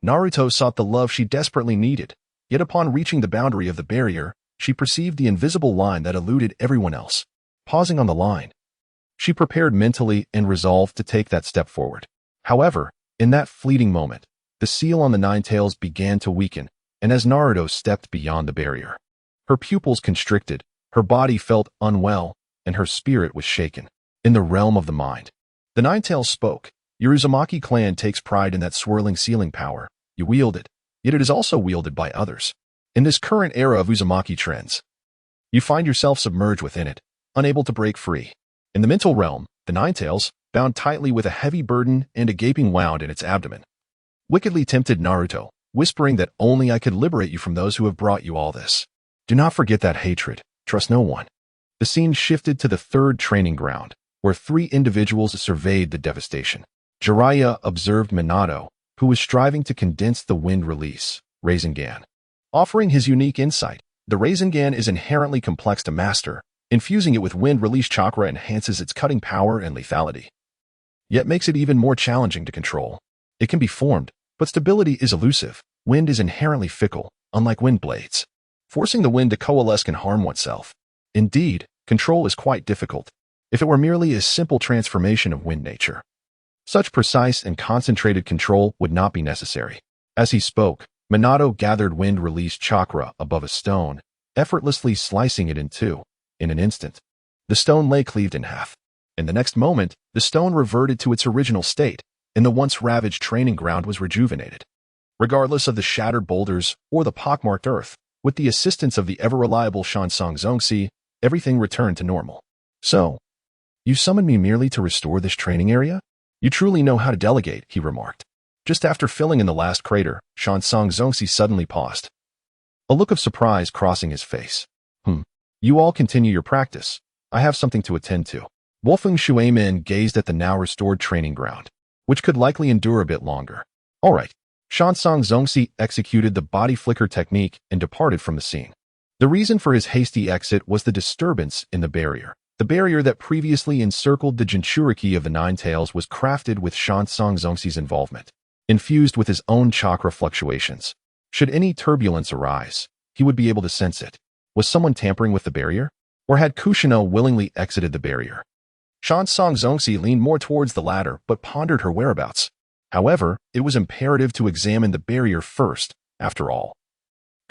Naruto sought the love she desperately needed, yet upon reaching the boundary of the barrier, she perceived the invisible line that eluded everyone else. Pausing on the line, she prepared mentally and resolved to take that step forward. However, in that fleeting moment, the seal on the Ninetales began to weaken, and as Naruto stepped beyond the barrier, her pupils constricted, her body felt unwell, and her spirit was shaken. In the realm of the mind, the Ninetales spoke. Your Uzumaki clan takes pride in that swirling sealing power. You wield it, yet it is also wielded by others. In this current era of Uzumaki trends, you find yourself submerged within it, unable to break free. In the mental realm, the Ninetales, bound tightly with a heavy burden and a gaping wound in its abdomen, wickedly tempted Naruto, whispering that only I could liberate you from those who have brought you all this. Do not forget that hatred. Trust no one. The scene shifted to the third training ground, where 3 individuals surveyed the devastation. Jiraiya observed Minato, who was striving to condense the wind release, Rasengan. Offering his unique insight, the Rasengan is inherently complex to master. Infusing it with wind release chakra enhances its cutting power and lethality, yet makes it even more challenging to control. It can be formed, but stability is elusive. Wind is inherently fickle, unlike wind blades. Forcing the wind to coalesce can harm oneself. Indeed, control is quite difficult, if it were merely a simple transformation of wind nature. Such precise and concentrated control would not be necessary. As he spoke, Minato gathered wind release chakra above a stone, effortlessly slicing it in two. In an instant, the stone lay cleaved in half. In the next moment, the stone reverted to its original state, and the once ravaged training ground was rejuvenated. Regardless of the shattered boulders or the pockmarked earth, with the assistance of the ever-reliable Shansung Zongxi, everything returned to normal. So, you summoned me merely to restore this training area? You truly know how to delegate, he remarked. Just after filling in the last crater, Shansung Zongxi suddenly paused, a look of surprise crossing his face. You all continue your practice. I have something to attend to. Wolfeng Shuemin gazed at the now restored training ground, which could likely endure a bit longer. All right. Shansung Zongxi executed the body flicker technique and departed from the scene. The reason for his hasty exit was the disturbance in the barrier. The barrier that previously encircled the Jinchuriki of the Nine Tails was crafted with Shansung Zongxi's involvement, infused with his own chakra fluctuations. Should any turbulence arise, he would be able to sense it. Was someone tampering with the barrier? Or had Kushina willingly exited the barrier? Shansung Zongxi leaned more towards the latter, but pondered her whereabouts. However, it was imperative to examine the barrier first, after all.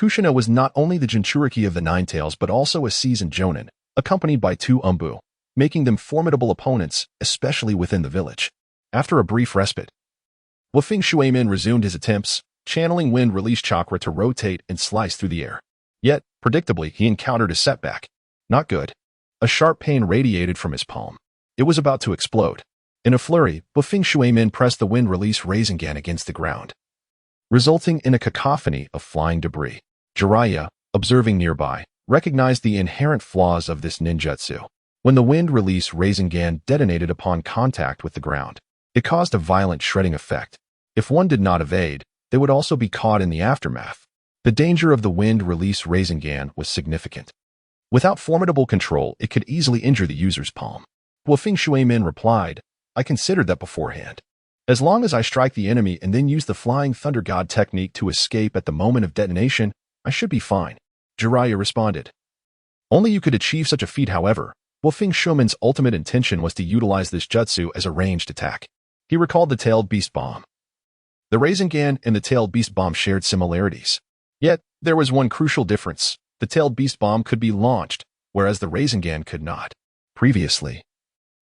Kushina was not only the Jinchuriki of the Nine Tails but also a seasoned jonin, accompanied by 2 umbu, making them formidable opponents, especially within the village. After a brief respite, Wolfeng Shuemin resumed his attempts, channeling wind release chakra to rotate and slice through the air. Yet, predictably, he encountered a setback. Not good. A sharp pain radiated from his palm. It was about to explode. In a flurry, Wolfeng Shuemin pressed the wind release Rasengan against the ground, resulting in a cacophony of flying debris. Jiraiya, observing nearby, recognized the inherent flaws of this ninjutsu. When the wind release Rasengan detonated upon contact with the ground, it caused a violent shredding effect. If one did not evade, they would also be caught in the aftermath. The danger of the wind release Rasengan was significant. Without formidable control, it could easily injure the user's palm. Wolfeng Shuemin replied, I considered that beforehand. As long as I strike the enemy and then use the Flying Thunder God technique to escape at the moment of detonation, I should be fine. Jiraiya responded. Only you could achieve such a feat, however. Wolfeng Shuemin's ultimate intention was to utilize this jutsu as a ranged attack. He recalled the Tailed Beast Bomb. The Rasengan and the Tailed Beast Bomb shared similarities. Yet, there was one crucial difference. The Tailed Beast Bomb could be launched, whereas the Rasengan could not. Previously,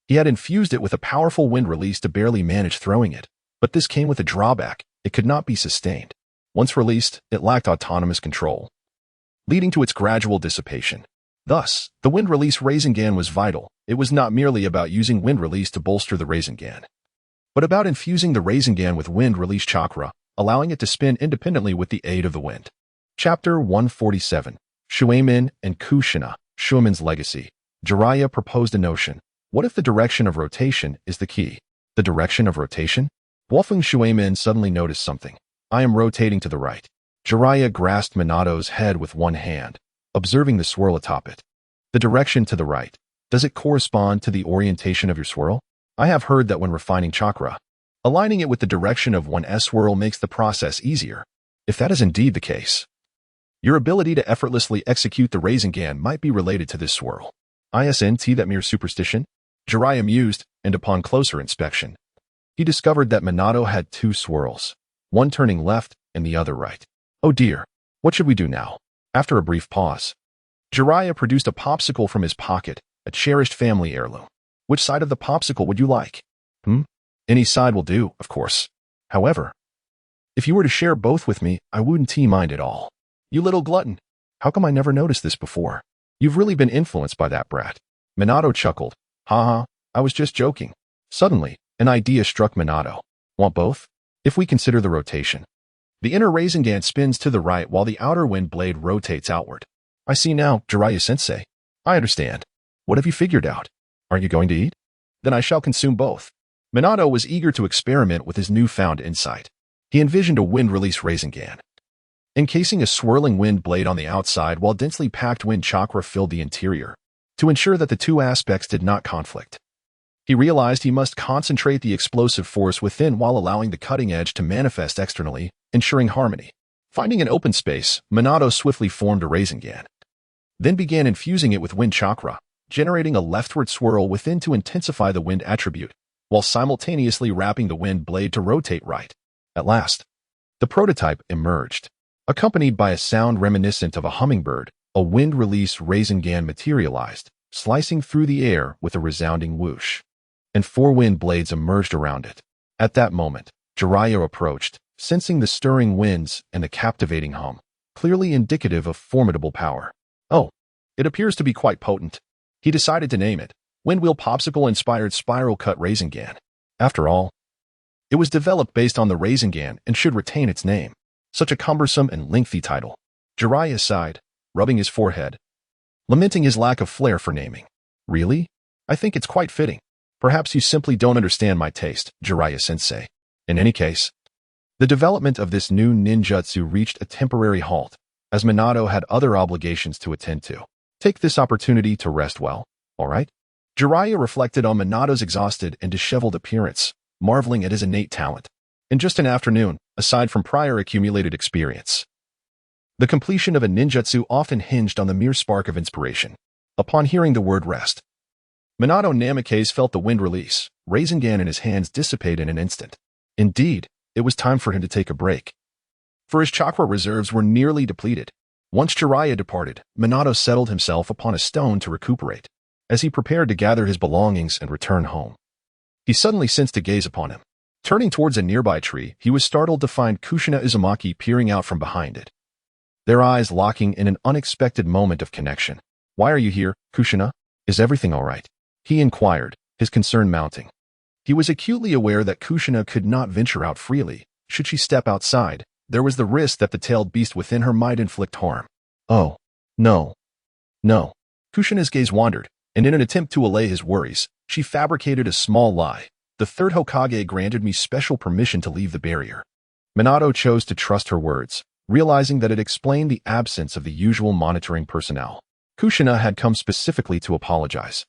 he had infused it with a powerful wind release to barely manage throwing it, but this came with a drawback. It could not be sustained. Once released, it lacked autonomous control, leading to its gradual dissipation. Thus, the wind release Rasengan was vital. It was not merely about using wind release to bolster the Rasengan, but about infusing the Rasengan with wind release chakra, allowing it to spin independently with the aid of the wind. Chapter 147. Shuemin and Kushina, Shuemin's Legacy. Jiraiya proposed a notion. What if the direction of rotation is the key? The direction of rotation? Wolfeng Shuemin suddenly noticed something. I am rotating to the right. Jiraiya grasped Minato's head with one hand, observing the swirl atop it. The direction to the right. Does it correspond to the orientation of your swirl? I have heard that when refining chakra, aligning it with the direction of one's swirl makes the process easier. If that is indeed the case, your ability to effortlessly execute the Rasengan might be related to this swirl. Isn't that mere superstition? Jiraiya mused, and upon closer inspection, he discovered that Minato had 2 swirls, one turning left and the other right. Oh dear, what should we do now? After a brief pause, Jiraiya produced a popsicle from his pocket, a cherished family heirloom. Which side of the popsicle would you like? Any side will do, of course. However, if you were to share both with me, I wouldn't mind at all. You little glutton. How come I never noticed this before? You've really been influenced by that brat. Minato chuckled. Haha, I was just joking. Suddenly, an idea struck Minato. Want both? If we consider the rotation, the inner Rasengan spins to the right while the outer wind blade rotates outward. I see now, Jiraiya-sensei. I understand. What have you figured out? Aren't you going to eat? then I shall consume both. Minato was eager to experiment with his newfound insight. He envisioned a wind-release Rasengan, encasing a swirling wind blade on the outside while densely packed wind chakra filled the interior, to ensure that the two aspects did not conflict. He realized he must concentrate the explosive force within while allowing the cutting edge to manifest externally, ensuring harmony. Finding an open space, Minato swiftly formed a Rasengan, then began infusing it with wind chakra, generating a leftward swirl within to intensify the wind attribute, while simultaneously wrapping the wind blade to rotate right. At last, the prototype emerged. Accompanied by a sound reminiscent of a hummingbird, a wind-release Rasengan materialized, slicing through the air with a resounding whoosh, and 4 wind blades emerged around it. At that moment, Jiraiya approached, sensing the stirring winds and the captivating hum, clearly indicative of formidable power. Oh, it appears to be quite potent. He decided to name it Windwheel Popsicle-inspired Spiral Cut Rasengan. After all, it was developed based on the Rasengan and should retain its name. Such a cumbersome and lengthy title. Jiraiya sighed, rubbing his forehead, lamenting his lack of flair for naming. Really? I think it's quite fitting. Perhaps you simply don't understand my taste, Jiraiya-sensei. In any case, the development of this new ninjutsu reached a temporary halt, as Minato had other obligations to attend to. Take this opportunity to rest well, all right? Jiraiya reflected on Minato's exhausted and disheveled appearance, marveling at his innate talent. In just an afternoon, aside from prior accumulated experience, the completion of a ninjutsu often hinged on the mere spark of inspiration. Upon hearing the word rest, Minato Namikaze felt the wind release, Rasengan in his hands dissipate in an instant. Indeed, it was time for him to take a break, for his chakra reserves were nearly depleted. Once Jiraiya departed, Minato settled himself upon a stone to recuperate. As he prepared to gather his belongings and return home, he suddenly sensed a gaze upon him. Turning towards a nearby tree, he was startled to find Kushina Uzumaki peering out from behind it, their eyes locking in an unexpected moment of connection. "Why are you here, Kushina? Is everything all right?" he inquired, his concern mounting. He was acutely aware that Kushina could not venture out freely. Should she step outside, there was the risk that the tailed beast within her might inflict harm. "Oh, no. No." Kushina's gaze wandered, and in an attempt to allay his worries, she fabricated a small lie. "The third Hokage granted me special permission to leave the barrier." Minato chose to trust her words, realizing that it explained the absence of the usual monitoring personnel. Kushina had come specifically to apologize,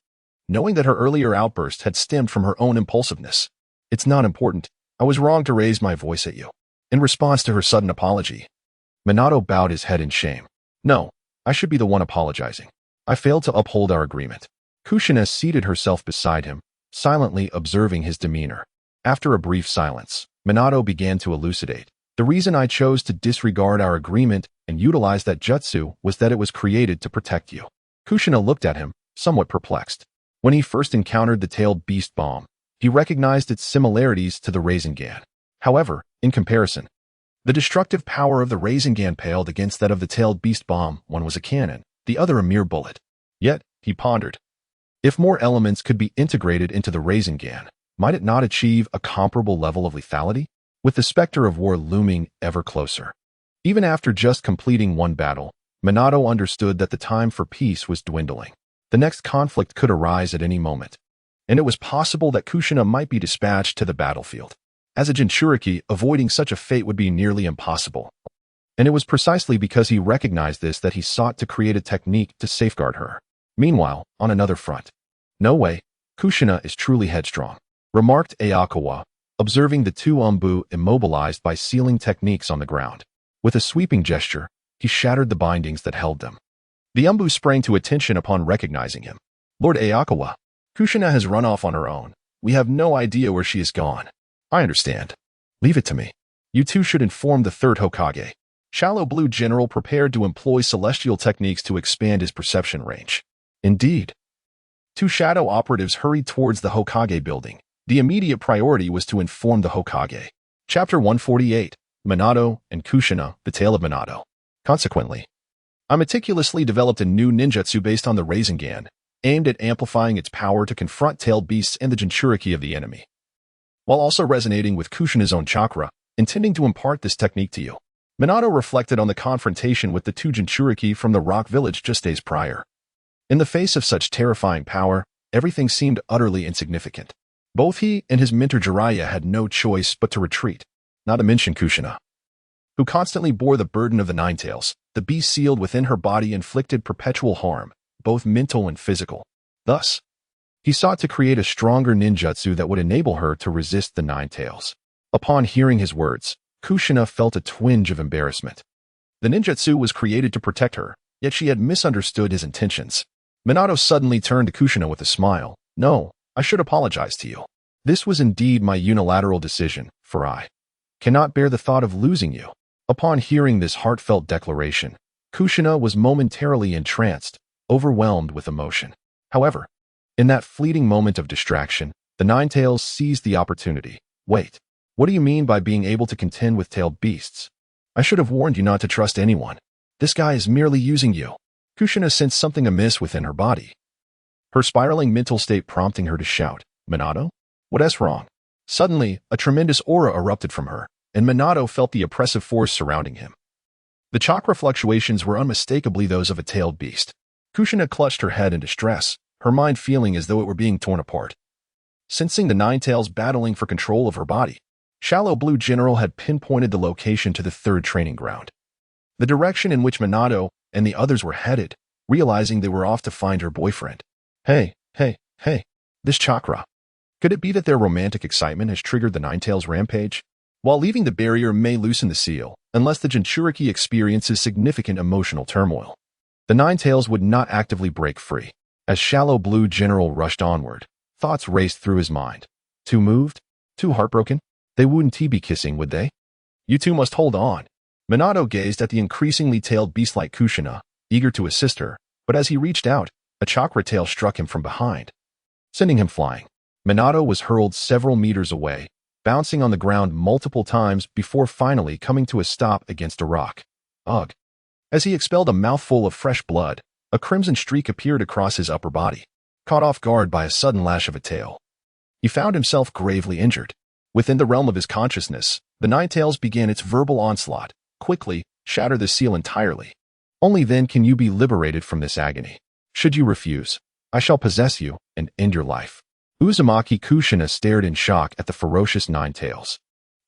knowing that her earlier outburst had stemmed from her own impulsiveness. "It's not important. I was wrong to raise my voice at you." In response to her sudden apology, Minato bowed his head in shame. "No, I should be the one apologizing. I failed to uphold our agreement." Kushina seated herself beside him, silently observing his demeanor. After a brief silence, Minato began to elucidate. "The reason I chose to disregard our agreement and utilize that jutsu was that it was created to protect you." Kushina looked at him, somewhat perplexed. When he first encountered the tailed beast bomb, he recognized its similarities to the Rasengan. However, in comparison, the destructive power of the Rasengan paled against that of the tailed beast bomb. One was a cannon, the other a mere bullet. Yet, he pondered, if more elements could be integrated into the Rasengan, might it not achieve a comparable level of lethality? With the specter of war looming ever closer. Even after just completing one battle, Minato understood that the time for peace was dwindling. The next conflict could arise at any moment, and it was possible that Kushina might be dispatched to the battlefield. As a Jinchuriki, avoiding such a fate would be nearly impossible. And it was precisely because he recognized this that he sought to create a technique to safeguard her. Meanwhile, on another front, "No way, Kushina is truly headstrong," remarked Ayakawa, observing the two Umbu immobilized by sealing techniques on the ground. With a sweeping gesture, he shattered the bindings that held them. The Umbu sprang to attention upon recognizing him. "Lord Ayakawa, Kushina has run off on her own. We have no idea where she has gone." "I understand. Leave it to me. You two should inform the third Hokage." Shallow Blue General prepared to employ celestial techniques to expand his perception range. Indeed. Two shadow operatives hurried towards the Hokage building. The immediate priority was to inform the Hokage. Chapter 148, Minato and Kushina, the Tale of Minato. Consequently, I meticulously developed a new ninjutsu based on the Rasengan, aimed at amplifying its power to confront tailed beasts and the Jinchuriki of the enemy, while also resonating with Kushina's own chakra, intending to impart this technique to you. Minato reflected on the confrontation with the two Jinchuriki from the Rock Village just days prior. In the face of such terrifying power, everything seemed utterly insignificant. Both he and his mentor Jiraiya had no choice but to retreat, not to mention Kushina, who constantly bore the burden of the Nine Tails. The beast sealed within her body inflicted perpetual harm, both mental and physical. Thus, he sought to create a stronger ninjutsu that would enable her to resist the Nine Tails. Upon hearing his words, Kushina felt a twinge of embarrassment. The ninjutsu was created to protect her, yet she had misunderstood his intentions. Minato suddenly turned to Kushina with a smile. "No, I should apologize to you. This was indeed my unilateral decision, for I cannot bear the thought of losing you." Upon hearing this heartfelt declaration, Kushina was momentarily entranced, overwhelmed with emotion. However, in that fleeting moment of distraction, the Nine Tails seized the opportunity. "Wait, what do you mean by being able to contend with tailed beasts? I should have warned you not to trust anyone. This guy is merely using you." Kushina sensed something amiss within her body, her spiraling mental state prompting her to shout, "Minato? What's wrong?" Suddenly, a tremendous aura erupted from her, and Minato felt the oppressive force surrounding him. The chakra fluctuations were unmistakably those of a tailed beast. Kushina clutched her head in distress, her mind feeling as though it were being torn apart. Sensing the Nine Tails battling for control of her body, Shallow Blue General had pinpointed the location to the third training ground, the direction in which Minato and the others were headed, realizing they were off to find her boyfriend. Hey, this Chakra. Could it be that their romantic excitement has triggered the Nine Tails Rampage? While leaving the barrier may loosen the seal, unless the Jinchuriki experiences significant emotional turmoil, the Nine Tails would not actively break free. As Shallow Blue General rushed onward, thoughts raced through his mind. Too moved? Too heartbroken? They wouldn't be kissing, would they? You two must hold on. Minato gazed at the increasingly tailed beast-like Kushina, eager to assist her, but as he reached out, a chakra tail struck him from behind, sending him flying. Minato was hurled several meters away, bouncing on the ground multiple times before finally coming to a stop against a rock. Ugh. As he expelled a mouthful of fresh blood, a crimson streak appeared across his upper body, caught off guard by a sudden lash of a tail. He found himself gravely injured. Within the realm of his consciousness, the Nine Tails began its verbal onslaught. Quickly, shatter the seal entirely. Only then can you be liberated from this agony. Should you refuse, I shall possess you and end your life. Uzumaki Kushina stared in shock at the ferocious Nine Tails,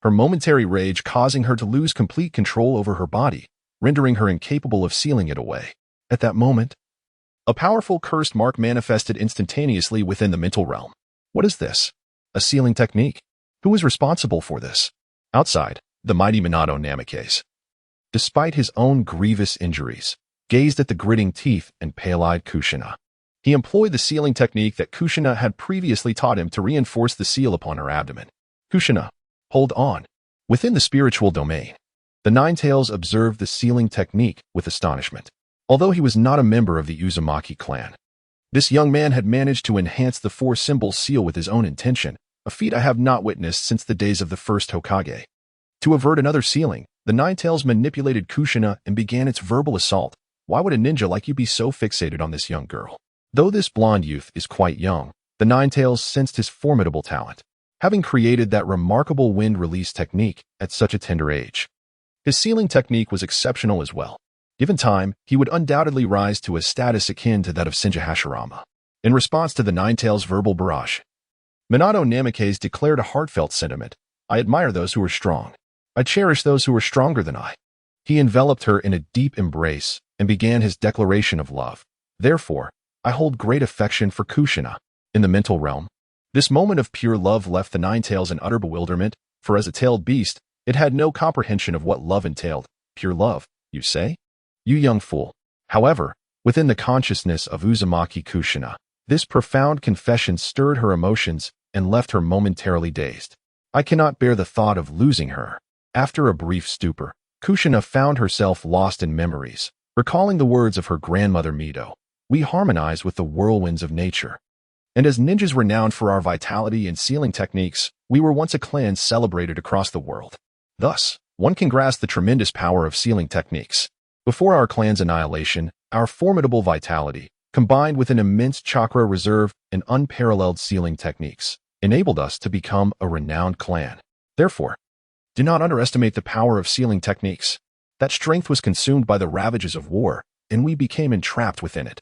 her momentary rage causing her to lose complete control over her body, rendering her incapable of sealing it away. At that moment, a powerful cursed mark manifested instantaneously within the mental realm. What is this? A sealing technique? Who is responsible for this? Outside, the mighty Minato Namikaze, despite his own grievous injuries, gazed at the gritting teeth and pale-eyed Kushina. He employed the sealing technique that Kushina had previously taught him to reinforce the seal upon her abdomen. Kushina, hold on. Within the spiritual domain, the Nine Tails observed the sealing technique with astonishment. Although he was not a member of the Uzumaki clan, this young man had managed to enhance the four-symbol seal with his own intention, a feat I have not witnessed since the days of the first Hokage. To avert another sealing, the Nine Tails manipulated Kushina and began its verbal assault. Why would a ninja like you be so fixated on this young girl? Though this blonde youth is quite young, the Nine Tails sensed his formidable talent, having created that remarkable wind release technique at such a tender age. His sealing technique was exceptional as well. Given time, he would undoubtedly rise to a status akin to that of Senju Hashirama. In response to the Nine Tails' verbal barrage, Minato Namikaze declared a heartfelt sentiment. I admire those who are strong. I cherish those who are stronger than I. He enveloped her in a deep embrace and began his declaration of love. Therefore, I hold great affection for Kushina. In the mental realm, this moment of pure love left the Nine Tails in utter bewilderment, for as a tailed beast, it had no comprehension of what love entailed. Pure love, you say? You young fool. However, within the consciousness of Uzumaki Kushina, this profound confession stirred her emotions and left her momentarily dazed. I cannot bear the thought of losing her. After a brief stupor, Kushina found herself lost in memories, recalling the words of her grandmother Mito. We harmonize with the whirlwinds of nature. And as ninjas renowned for our vitality and sealing techniques, we were once a clan celebrated across the world. Thus, one can grasp the tremendous power of sealing techniques. Before our clan's annihilation, our formidable vitality, combined with an immense chakra reserve and unparalleled sealing techniques, enabled us to become a renowned clan. Therefore, do not underestimate the power of sealing techniques. That strength was consumed by the ravages of war, and we became entrapped within it.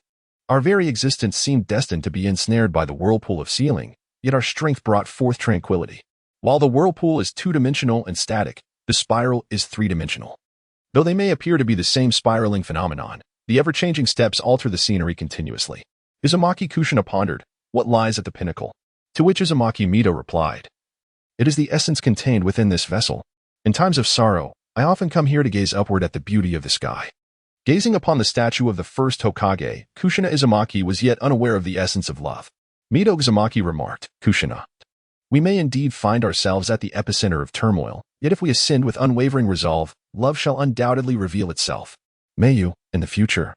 Our very existence seemed destined to be ensnared by the whirlpool of sealing, yet our strength brought forth tranquility. While the whirlpool is two-dimensional and static, the spiral is three-dimensional. Though they may appear to be the same spiraling phenomenon, the ever-changing steps alter the scenery continuously. Uzumaki Kushina pondered, what lies at the pinnacle? To which Uzumaki Mito replied, it is the essence contained within this vessel. In times of sorrow, I often come here to gaze upward at the beauty of the sky. Gazing upon the statue of the first Hokage, Kushina Uzumaki was yet unaware of the essence of love. Mito Uzumaki remarked, Kushina, we may indeed find ourselves at the epicenter of turmoil, yet if we ascend with unwavering resolve, love shall undoubtedly reveal itself. May you, in the future,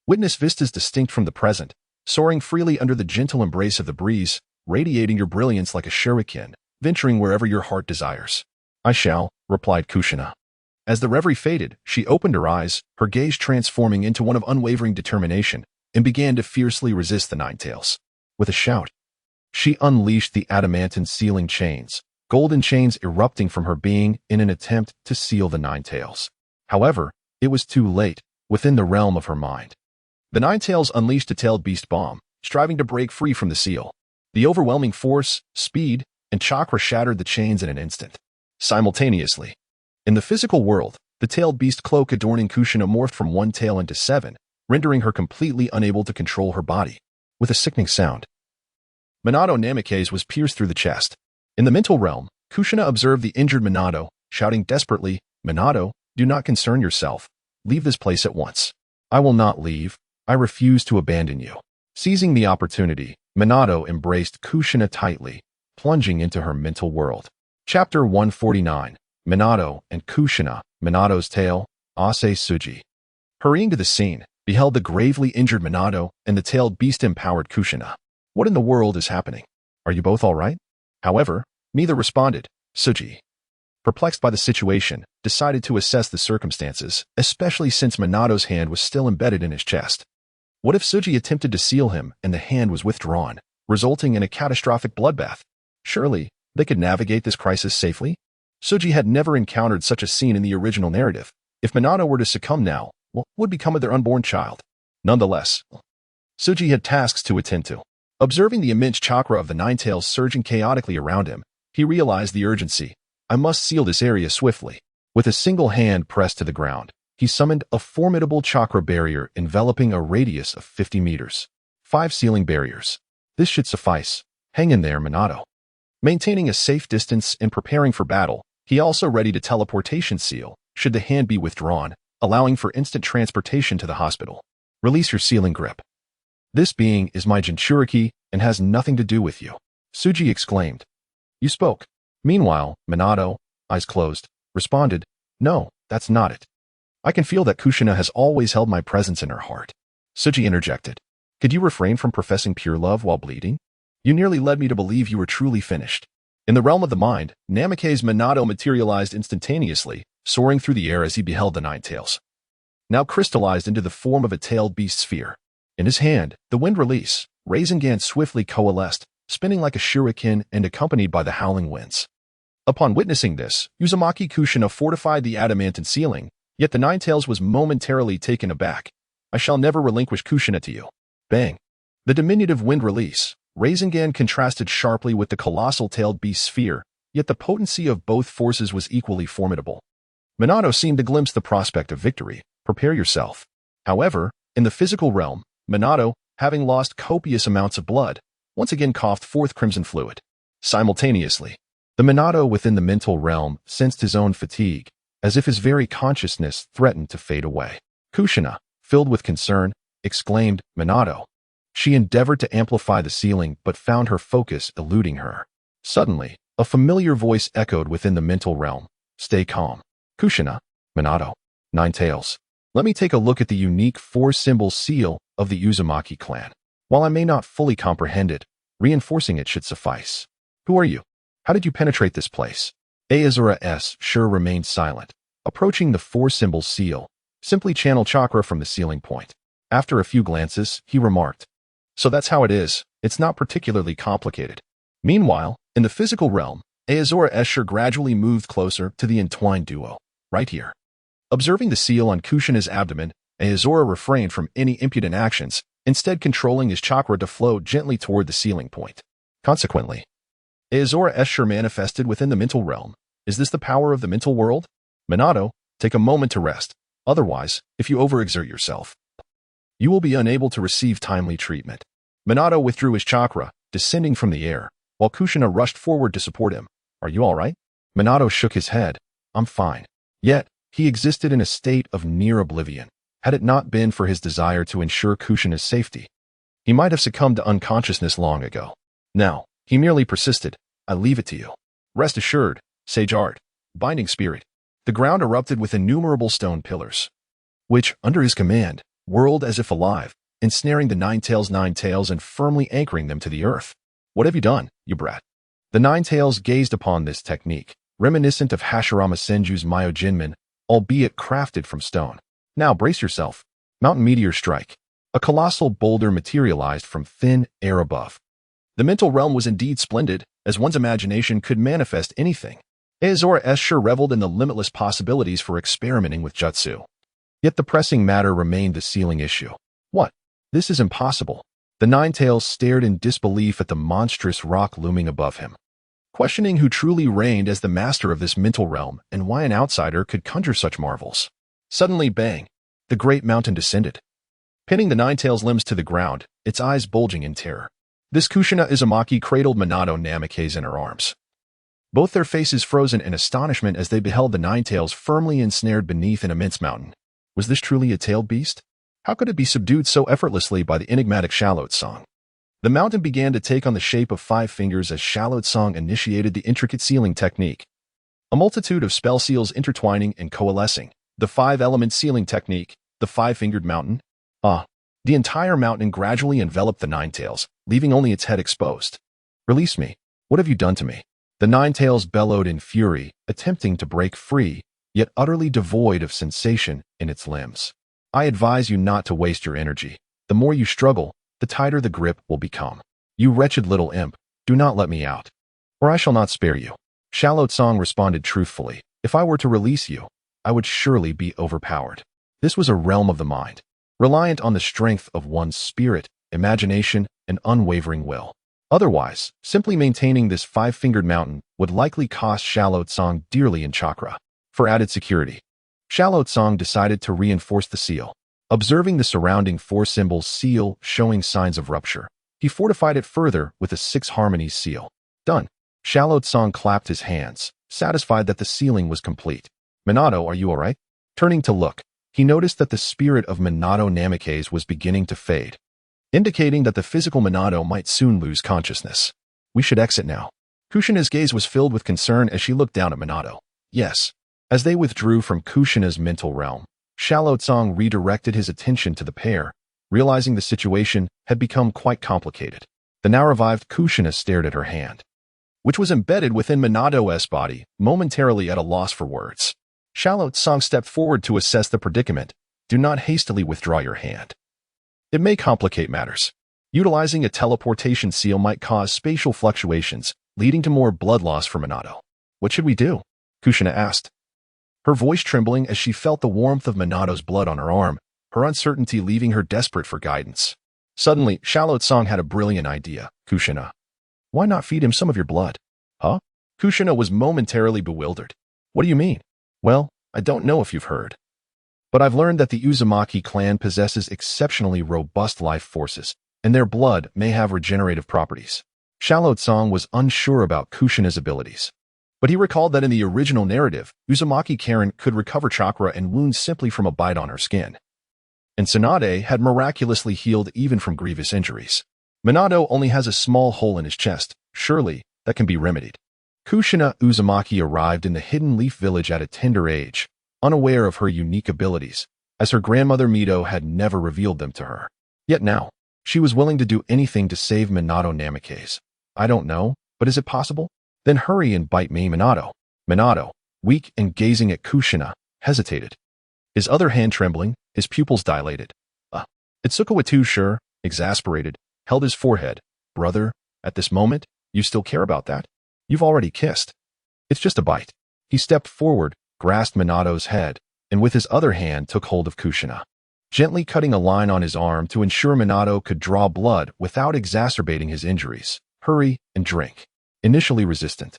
witness vistas distinct from the present, soaring freely under the gentle embrace of the breeze, radiating your brilliance like a shuriken, venturing wherever your heart desires. I shall, replied Kushina. As the reverie faded, she opened her eyes, her gaze transforming into one of unwavering determination, and began to fiercely resist the Nine Tails. With a shout, she unleashed the adamantine sealing chains, golden chains erupting from her being in an attempt to seal the Nine Tails. However, it was too late, within the realm of her mind. The Nine Tails unleashed a tailed beast bomb, striving to break free from the seal. The overwhelming force, speed, and chakra shattered the chains in an instant. Simultaneously, in the physical world, the tailed beast cloak adorning Kushina morphed from one tail into seven, rendering her completely unable to control her body. With a sickening sound, Minato Namikaze was pierced through the chest. In the mental realm, Kushina observed the injured Minato, shouting desperately, Minato, do not concern yourself. Leave this place at once. I will not leave. I refuse to abandon you. Seizing the opportunity, Minato embraced Kushina tightly, plunging into her mental world. Chapter 149, Minato and Kushina, Minato's Tale, Ase Tsuji. Hurrying to the scene, beheld the gravely injured Minato and the tailed beast-empowered Kushina. What in the world is happening? Are you both all right? However, neither responded. Tsuji, perplexed by the situation, decided to assess the circumstances, especially since Minato's hand was still embedded in his chest. What if Tsuji attempted to seal him and the hand was withdrawn, resulting in a catastrophic bloodbath? Surely, they could navigate this crisis safely? Tsuji had never encountered such a scene in the original narrative. If Minato were to succumb now, what would become of their unborn child? Nonetheless, Tsuji had tasks to attend to. Observing the immense chakra of the Nine Tails surging chaotically around him, he realized the urgency. I must seal this area swiftly. With a single hand pressed to the ground, he summoned a formidable chakra barrier enveloping a radius of 50 meters. 5 sealing barriers. This should suffice. Hang in there, Minato. Maintaining a safe distance and preparing for battle, he also readied a teleportation seal, should the hand be withdrawn, allowing for instant transportation to the hospital. Release your sealing grip. This being is my Jinchuriki and has nothing to do with you. Tsuji exclaimed. You spoke. Meanwhile, Minato, eyes closed, responded, no, that's not it. I can feel that Kushina has always held my presence in her heart. Tsuji interjected. Could you refrain from professing pure love while bleeding? You nearly led me to believe you were truly finished. In the realm of the mind, Namikaze Minato materialized instantaneously, soaring through the air as he beheld the Nine Tails. Now crystallized into the form of a tailed beast sphere. In his hand, the wind release, Rasengan swiftly coalesced, spinning like a shuriken and accompanied by the howling winds. Upon witnessing this, Uzumaki Kushina fortified the adamantine ceiling, yet the Nine Tails was momentarily taken aback. I shall never relinquish Kushina to you. Bang! The diminutive wind release, Rasengan contrasted sharply with the colossal tailed beast sphere, yet the potency of both forces was equally formidable. Minato seemed to glimpse the prospect of victory. Prepare yourself. However, in the physical realm, Minato, having lost copious amounts of blood, once again coughed forth crimson fluid. Simultaneously, the Minato within the mental realm sensed his own fatigue, as if his very consciousness threatened to fade away. Kushina, filled with concern, exclaimed, Minato. She endeavored to amplify the sealing but found her focus eluding her. Suddenly, a familiar voice echoed within the mental realm. Stay calm. Kushina, Minato, Nine Tails. Let me take a look at the unique 4-symbol seal of the Uzumaki clan. While I may not fully comprehend it, reinforcing it should suffice. Who are you? How did you penetrate this place? Aozora S. sure remained silent. Approaching the 4-symbol seal, simply channel chakra from the sealing point. After a few glances, he remarked, so that's how it is. It's not particularly complicated. Meanwhile, in the physical realm, Aozora Escher gradually moved closer to the entwined duo. Right here. Observing the seal on Kushina's abdomen, Aozora refrained from any impudent actions, instead controlling his chakra to flow gently toward the ceiling point. Consequently, Azora Escher manifested within the mental realm. Is this the power of the mental world? Minato, take a moment to rest. Otherwise, if you overexert yourself, you will be unable to receive timely treatment. Minato withdrew his chakra, descending from the air, while Kushina rushed forward to support him. Are you all right? Minato shook his head. I'm fine. Yet, he existed in a state of near oblivion. Had it not been for his desire to ensure Kushina's safety, he might have succumbed to unconsciousness long ago. Now, he merely persisted. I leave it to you. Rest assured, Sage Art, Binding Spirit. The ground erupted with innumerable stone pillars, which, under his command, whirled as if alive, ensnaring the nine tails and firmly anchoring them to the earth. What have you done, you brat? The nine tails gazed upon this technique, reminiscent of Hashirama Senju's Myojinmen, albeit crafted from stone. Now brace yourself. Mountain meteor strike. A colossal boulder materialized from thin air above. The mental realm was indeed splendid, as one's imagination could manifest anything. Azora Escher reveled in the limitless possibilities for experimenting with jutsu. Yet the pressing matter remained the ceiling issue. What? This is impossible. The nine tails stared in disbelief at the monstrous rock looming above him, questioning who truly reigned as the master of this mental realm and why an outsider could conjure such marvels. Suddenly, bang! The great mountain descended, pinning the nine tails' limbs to the ground, its eyes bulging in terror. This Kushina Uzumaki cradled Minato Namikaze in her arms, both their faces frozen in astonishment as they beheld the nine tails firmly ensnared beneath an immense mountain. Was this truly a tailed beast? How could it be subdued so effortlessly by the enigmatic Shallot Song? The mountain began to take on the shape of 5 fingers as Shallot Song initiated the intricate sealing technique. A multitude of spell seals intertwining and coalescing. The 5-element sealing technique, the 5-fingered mountain. The entire mountain gradually enveloped the nine tails, leaving only its head exposed. Release me. What have you done to me? The nine tails bellowed in fury, attempting to break free, yet utterly devoid of sensation in its limbs. I advise you not to waste your energy. The more you struggle, the tighter the grip will become. You wretched little imp, do not let me out, or I shall not spare you. Shallot Song responded truthfully. If I were to release you, I would surely be overpowered. This was a realm of the mind, reliant on the strength of one's spirit, imagination, and unwavering will. Otherwise, simply maintaining this 5-fingered mountain would likely cost Shallot Song dearly in chakra. For added security, Shallot Song decided to reinforce the seal. Observing the surrounding 4 symbols seal showing signs of rupture, he fortified it further with a 6 harmonies seal. Done. Shallot Song clapped his hands, satisfied that the sealing was complete. Minato, are you alright? Turning to look, he noticed that the spirit of Minato Namikaze was beginning to fade, indicating that the physical Minato might soon lose consciousness. We should exit now. Kushina's gaze was filled with concern as she looked down at Minato. Yes. As they withdrew from Kushina's mental realm, Shallot Song redirected his attention to the pair, realizing the situation had become quite complicated. The now revived Kushina stared at her hand, which was embedded within Minato's body, momentarily at a loss for words. Shallot Song stepped forward to assess the predicament. Do not hastily withdraw your hand. It may complicate matters. Utilizing a teleportation seal might cause spatial fluctuations, leading to more blood loss for Minato. What should we do? Kushina asked, her voice trembling as she felt the warmth of Minato's blood on her arm, her uncertainty leaving her desperate for guidance. Suddenly, Shallot Song had a brilliant idea. Kushina, why not feed him some of your blood? Huh? Kushina was momentarily bewildered. What do you mean? Well, I don't know if you've heard, but I've learned that the Uzumaki clan possesses exceptionally robust life forces, and their blood may have regenerative properties. Shallot Song was unsure about Kushina's abilities, but he recalled that in the original narrative, Uzumaki Karen could recover chakra and wounds simply from a bite on her skin, and Tsunade had miraculously healed even from grievous injuries. Minato only has a small hole in his chest. Surely, that can be remedied. Kushina Uzumaki arrived in the Hidden Leaf Village at a tender age, unaware of her unique abilities, as her grandmother Mito had never revealed them to her. Yet now, she was willing to do anything to save Minato Namikaze. I don't know, but is it possible? Then hurry and bite me, Minato. Minato, weak and gazing at Kushina, hesitated, his other hand trembling, his pupils dilated. Itsukawa sure, exasperated, held his forehead. Brother, at this moment, you still care about that? You've already kissed. It's just a bite. He stepped forward, grasped Minato's head, and with his other hand took hold of Kushina. gently cutting a line on his arm to ensure Minato could draw blood without exacerbating his injuries. Hurry and drink. Initially resistant,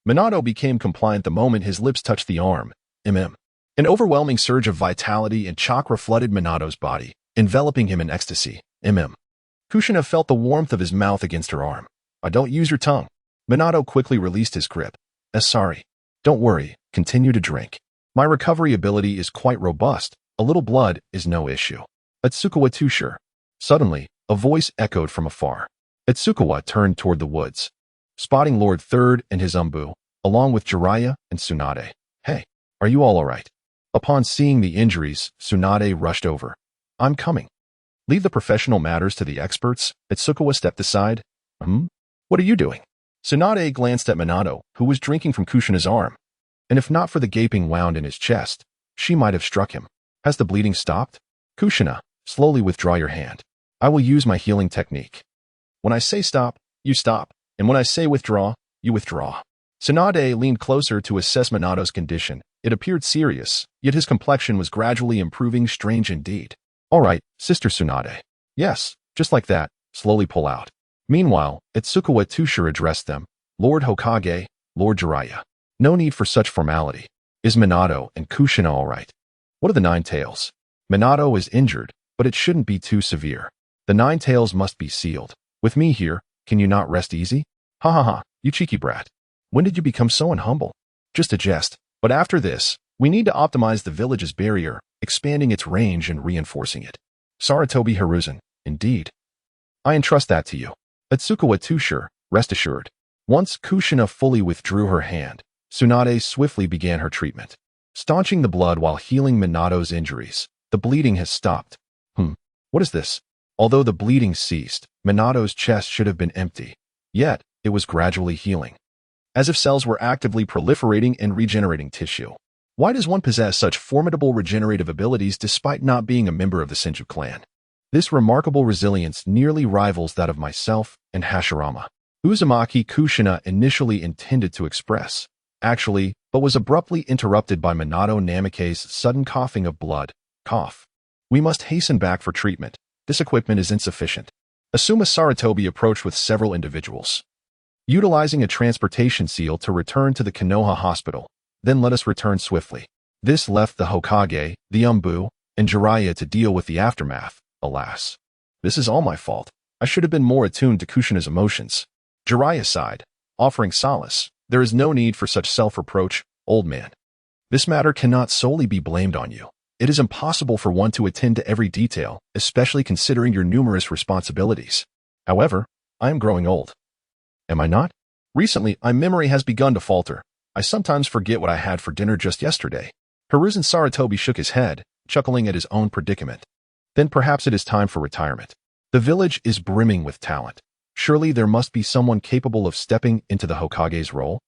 Minato became compliant the moment his lips touched the arm. An overwhelming surge of vitality and chakra flooded Minato's body, enveloping him in ecstasy. Kushina felt the warmth of his mouth against her arm. Don't use your tongue. Minato quickly released his grip. Sorry. Don't worry, continue to drink. My recovery ability is quite robust. A little blood is no issue. Atsukawa too sure. Suddenly, a voice echoed from afar. Atsukawa turned toward the woods, spotting Lord Third and his along with Jiraiya and Tsunade. Hey, are you all alright? Upon seeing the injuries, Tsunade rushed over. I'm coming. Leave the professional matters to the experts. Atsukawa stepped aside. What are you doing? Tsunade glanced at Minato, who was drinking from Kushina's arm. And if not for the gaping wound in his chest, she might have struck him. Has the bleeding stopped? Kushina, slowly withdraw your hand. I will use my healing technique. When I say stop, you stop. And when I say withdraw, you withdraw. Tsunade leaned closer to assess Minato's condition. It appeared serious, yet his complexion was gradually improving. Strange indeed. All right, Sister Tsunade. Yes, just like that. Slowly pull out. Meanwhile, Atsukawa Tushir addressed them. Lord Hokage, Lord Jiraiya. No need for such formality. Is Minato and Kushina all right? What are the Nine Tails? Minato is injured, but it shouldn't be too severe. The Nine Tails must be sealed. With me here, can you not rest easy? Ha ha ha, you cheeky brat. When did you become so unhumble? Just a jest. But after this, we need to optimize the village's barrier, expanding its range and reinforcing it. Sarutobi Hiruzen, indeed. I entrust that to you. Atsukawa Tushir, rest assured. Once Kushina fully withdrew her hand, Tsunade swiftly began her treatment, staunching the blood while healing Minato's injuries. The bleeding has stopped. What is this? Although the bleeding ceased, Minato's chest should have been empty. Yet, it was gradually healing, as if cells were actively proliferating and regenerating tissue. Why does one possess such formidable regenerative abilities despite not being a member of the Senju clan? This remarkable resilience nearly rivals that of myself and Hashirama. Uzumaki Kushina initially intended to express, actually, but was abruptly interrupted by Minato Namake's sudden coughing of blood. Cough. We must hasten back for treatment. This equipment is insufficient. Asuma Sarutobi approached with several individuals, utilizing a transportation seal to return to the Kenoha hospital. Then let us return swiftly. This left the Hokage, the and Jiraiya to deal with the aftermath. Alas. This is all my fault. I should have been more attuned to Kushina's emotions. Jiraiya sighed, offering solace. There is no need for such self-reproach, old man. This matter cannot solely be blamed on you. It is impossible for one to attend to every detail, especially considering your numerous responsibilities. However, I am growing old. Am I not? Recently, my memory has begun to falter. I sometimes forget what I had for dinner just yesterday. Hiruzen Sarutobi shook his head, chuckling at his own predicament. Then perhaps it is time for retirement. The village is brimming with talent. Surely there must be someone capable of stepping into the Hokage's role?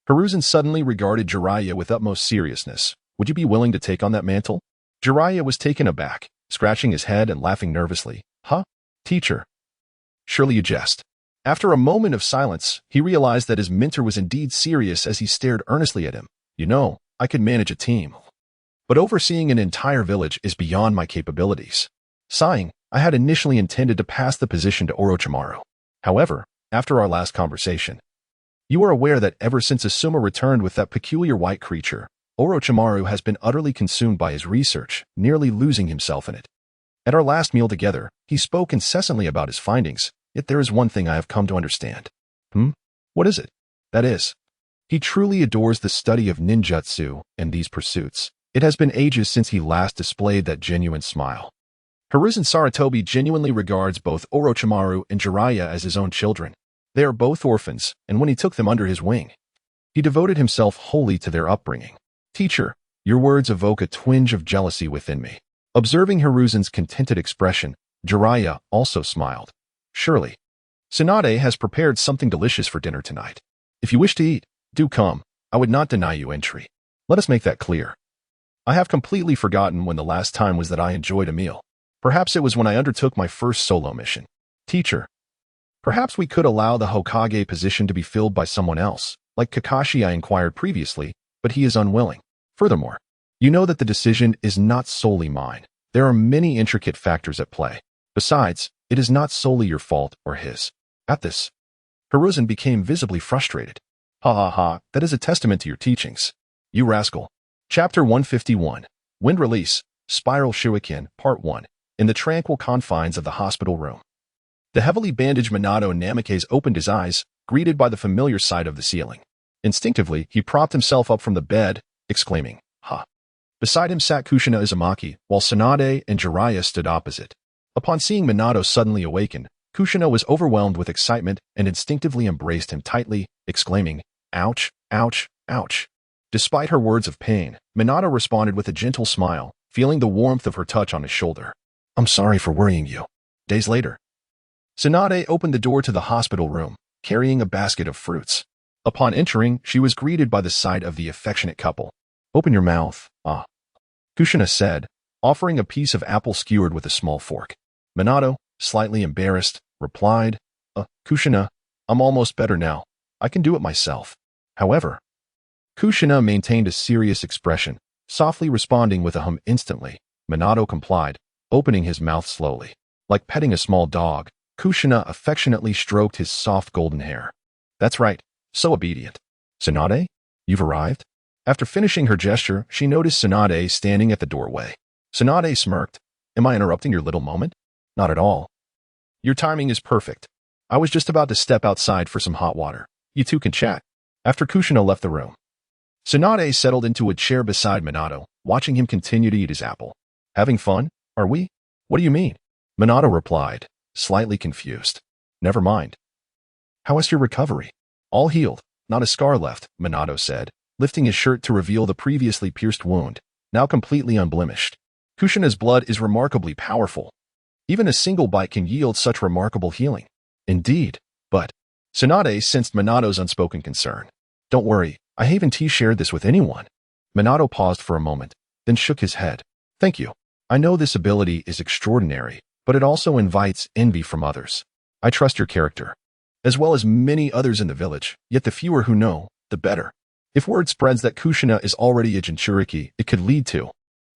Hiruzen suddenly regarded Jiraiya with utmost seriousness. Would you be willing to take on that mantle? Jiraiya was taken aback, scratching his head and laughing nervously. Huh? Teacher. Surely you jest. After a moment of silence, he realized that his mentor was indeed serious as he stared earnestly at him. You know, I could manage a team, but overseeing an entire village is beyond my capabilities. Sighing, I had initially intended to pass the position to Orochimaru. However, after our last conversation, you are aware that ever since Asuma returned with that peculiar white creature, Orochimaru has been utterly consumed by his research, nearly losing himself in it. At our last meal together, he spoke incessantly about his findings, yet there is one thing I have come to understand. What is it? That is, he truly adores the study of ninjutsu and these pursuits. It has been ages since he last displayed that genuine smile. Hiruzen Sarutobi genuinely regards both Orochimaru and Jiraiya as his own children. They are both orphans, and when he took them under his wing, he devoted himself wholly to their upbringing. Teacher, your words evoke a twinge of jealousy within me. Observing Hiruzen's contented expression, Jiraiya also smiled. Surely, Tsunade has prepared something delicious for dinner tonight. If you wish to eat, do come. I would not deny you entry. Let us make that clear. I have completely forgotten when the last time was that I enjoyed a meal. Perhaps it was when I undertook my first solo mission. Teacher, perhaps we could allow the Hokage position to be filled by someone else, like Kakashi I inquired previously, but he is unwilling. Furthermore, you know that the decision is not solely mine. There are many intricate factors at play. Besides, it is not solely your fault or his. At this, Hiruzen became visibly frustrated. Ha ha ha, that is a testament to your teachings. You rascal. Chapter 151, Wind Release, Spiral Shuriken, Part 1, in the tranquil confines of the hospital room. The heavily bandaged Minato Namikaze opened his eyes, greeted by the familiar sight of the ceiling. Instinctively, he propped himself up from the bed, exclaiming, ha. Beside him sat Kushina Uzumaki, while Tsunade and Jiraiya stood opposite. Upon seeing Minato suddenly awaken, Kushina was overwhelmed with excitement and instinctively embraced him tightly, exclaiming, ouch, ouch, ouch. Despite her words of pain, Minato responded with a gentle smile, feeling the warmth of her touch on his shoulder. I'm sorry for worrying you. Days later, Tsunade opened the door to the hospital room, carrying a basket of fruits. Upon entering, she was greeted by the sight of the affectionate couple. Open your mouth, ah. Kushina said, offering a piece of apple skewered with a small fork. Minato, slightly embarrassed, replied, Kushina, I'm almost better now. I can do it myself. However, Kushina maintained a serious expression, softly responding with a hum instantly. Minato complied, opening his mouth slowly. Like petting a small dog, Kushina affectionately stroked his soft golden hair. That's right, so obedient. Tsunade, you've arrived? After finishing her gesture, she noticed Tsunade standing at the doorway. Tsunade smirked. Am I interrupting your little moment? Not at all. Your timing is perfect. I was just about to step outside for some hot water. You two can chat. After Kushina left the room, Tsunade settled into a chair beside Minato, watching him continue to eat his apple. Having fun, are we? What do you mean? Minato replied, slightly confused. Never mind. How is your recovery? All healed, not a scar left, Minato said, lifting his shirt to reveal the previously pierced wound, now completely unblemished. Kushina's blood is remarkably powerful. Even a single bite can yield such remarkable healing. Indeed, but Tsunade sensed Minato's unspoken concern. Don't worry, I haven't shared this with anyone. Minato paused for a moment, then shook his head. Thank you. I know this ability is extraordinary, but it also invites envy from others. I trust your character, as well as many others in the village, yet the fewer who know, the better. If word spreads that Kushina is already a Jinchuriki, it could lead to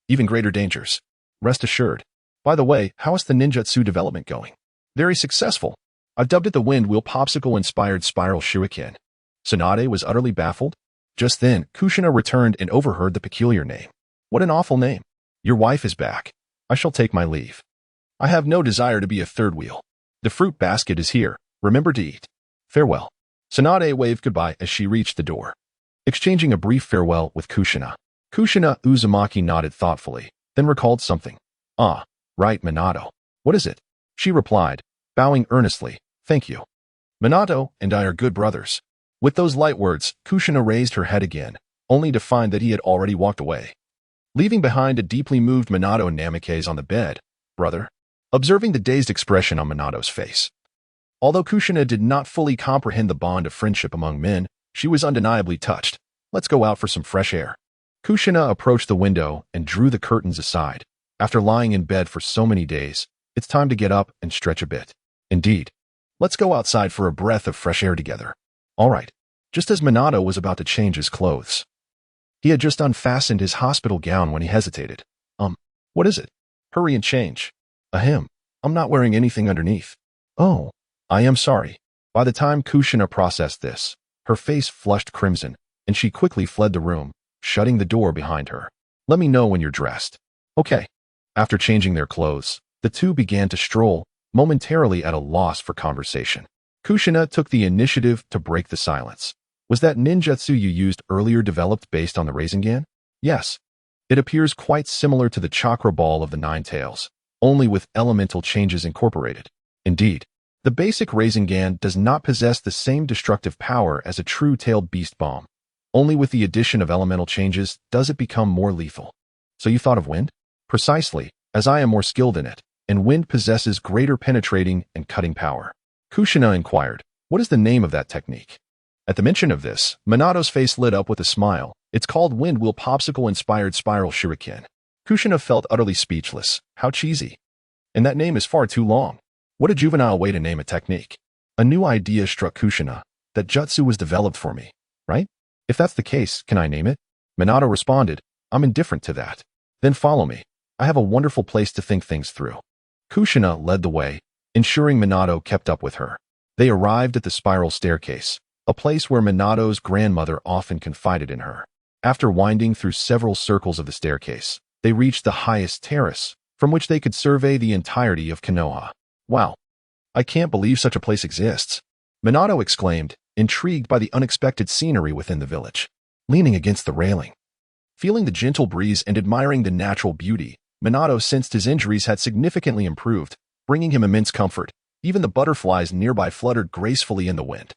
even greater dangers. Rest assured. By the way, how is the ninjutsu development going? Very successful. I've dubbed it the Wind Wheel Popsicle-inspired Spiral Shuriken. Tsunade was utterly baffled. Just then, Kushina returned and overheard the peculiar name. What an awful name. Your wife is back. I shall take my leave. I have no desire to be a third wheel. The fruit basket is here. Remember to eat. Farewell. Tsunade waved goodbye as she reached the door. Exchanging a brief farewell with Kushina, Uzumaki nodded thoughtfully, then recalled something. Ah, right, Minato. What is it? She replied, bowing earnestly. Thank you. Minato and I are good brothers. With those light words, Kushina raised her head again, only to find that he had already walked away, leaving behind a deeply moved Minato Namikaze on the bed. Brother? Observing the dazed expression on Minato's face. Although Kushina did not fully comprehend the bond of friendship among men, she was undeniably touched. Let's go out for some fresh air. Kushina approached the window and drew the curtains aside. After lying in bed for so many days, it's time to get up and stretch a bit. Indeed. Let's go outside for a breath of fresh air together. All right. Just as Minato was about to change his clothes, he had just unfastened his hospital gown when he hesitated. What is it? Hurry and change. Ahem. I'm not wearing anything underneath. Oh, I am sorry. By the time Kushina processed this, her face flushed crimson, and she quickly fled the room, shutting the door behind her. Let me know when you're dressed. Okay. After changing their clothes, the two began to stroll, momentarily at a loss for conversation. Kushina took the initiative to break the silence. Was that ninjutsu you used earlier developed based on the Rasengan? Yes. It appears quite similar to the Chakra Ball of the Nine Tails, only with elemental changes incorporated. Indeed, the basic Rasengan does not possess the same destructive power as a true tailed beast bomb. Only with the addition of elemental changes does it become more lethal. So you thought of wind? Precisely, as I am more skilled in it, and wind possesses greater penetrating and cutting power. Kushina inquired, what is the name of that technique? At the mention of this, Minato's face lit up with a smile. It's called Wind Wheel Popsicle-inspired Spiral Shuriken. Kushina felt utterly speechless. How cheesy. And that name is far too long. What a juvenile way to name a technique. A new idea struck Kushina, that jutsu was developed for me, right? If that's the case, can I name it? Minato responded, I'm indifferent to that. Then follow me. I have a wonderful place to think things through. Kushina led the way, ensuring Minato kept up with her. They arrived at the spiral staircase, a place where Minato's grandmother often confided in her. After winding through several circles of the staircase, they reached the highest terrace, from which they could survey the entirety of Kenoha. Wow, I can't believe such a place exists, Minato exclaimed, intrigued by the unexpected scenery within the village. Leaning against the railing, feeling the gentle breeze and admiring the natural beauty, Minato sensed his injuries had significantly improved, bringing him immense comfort. Even the butterflies nearby fluttered gracefully in the wind.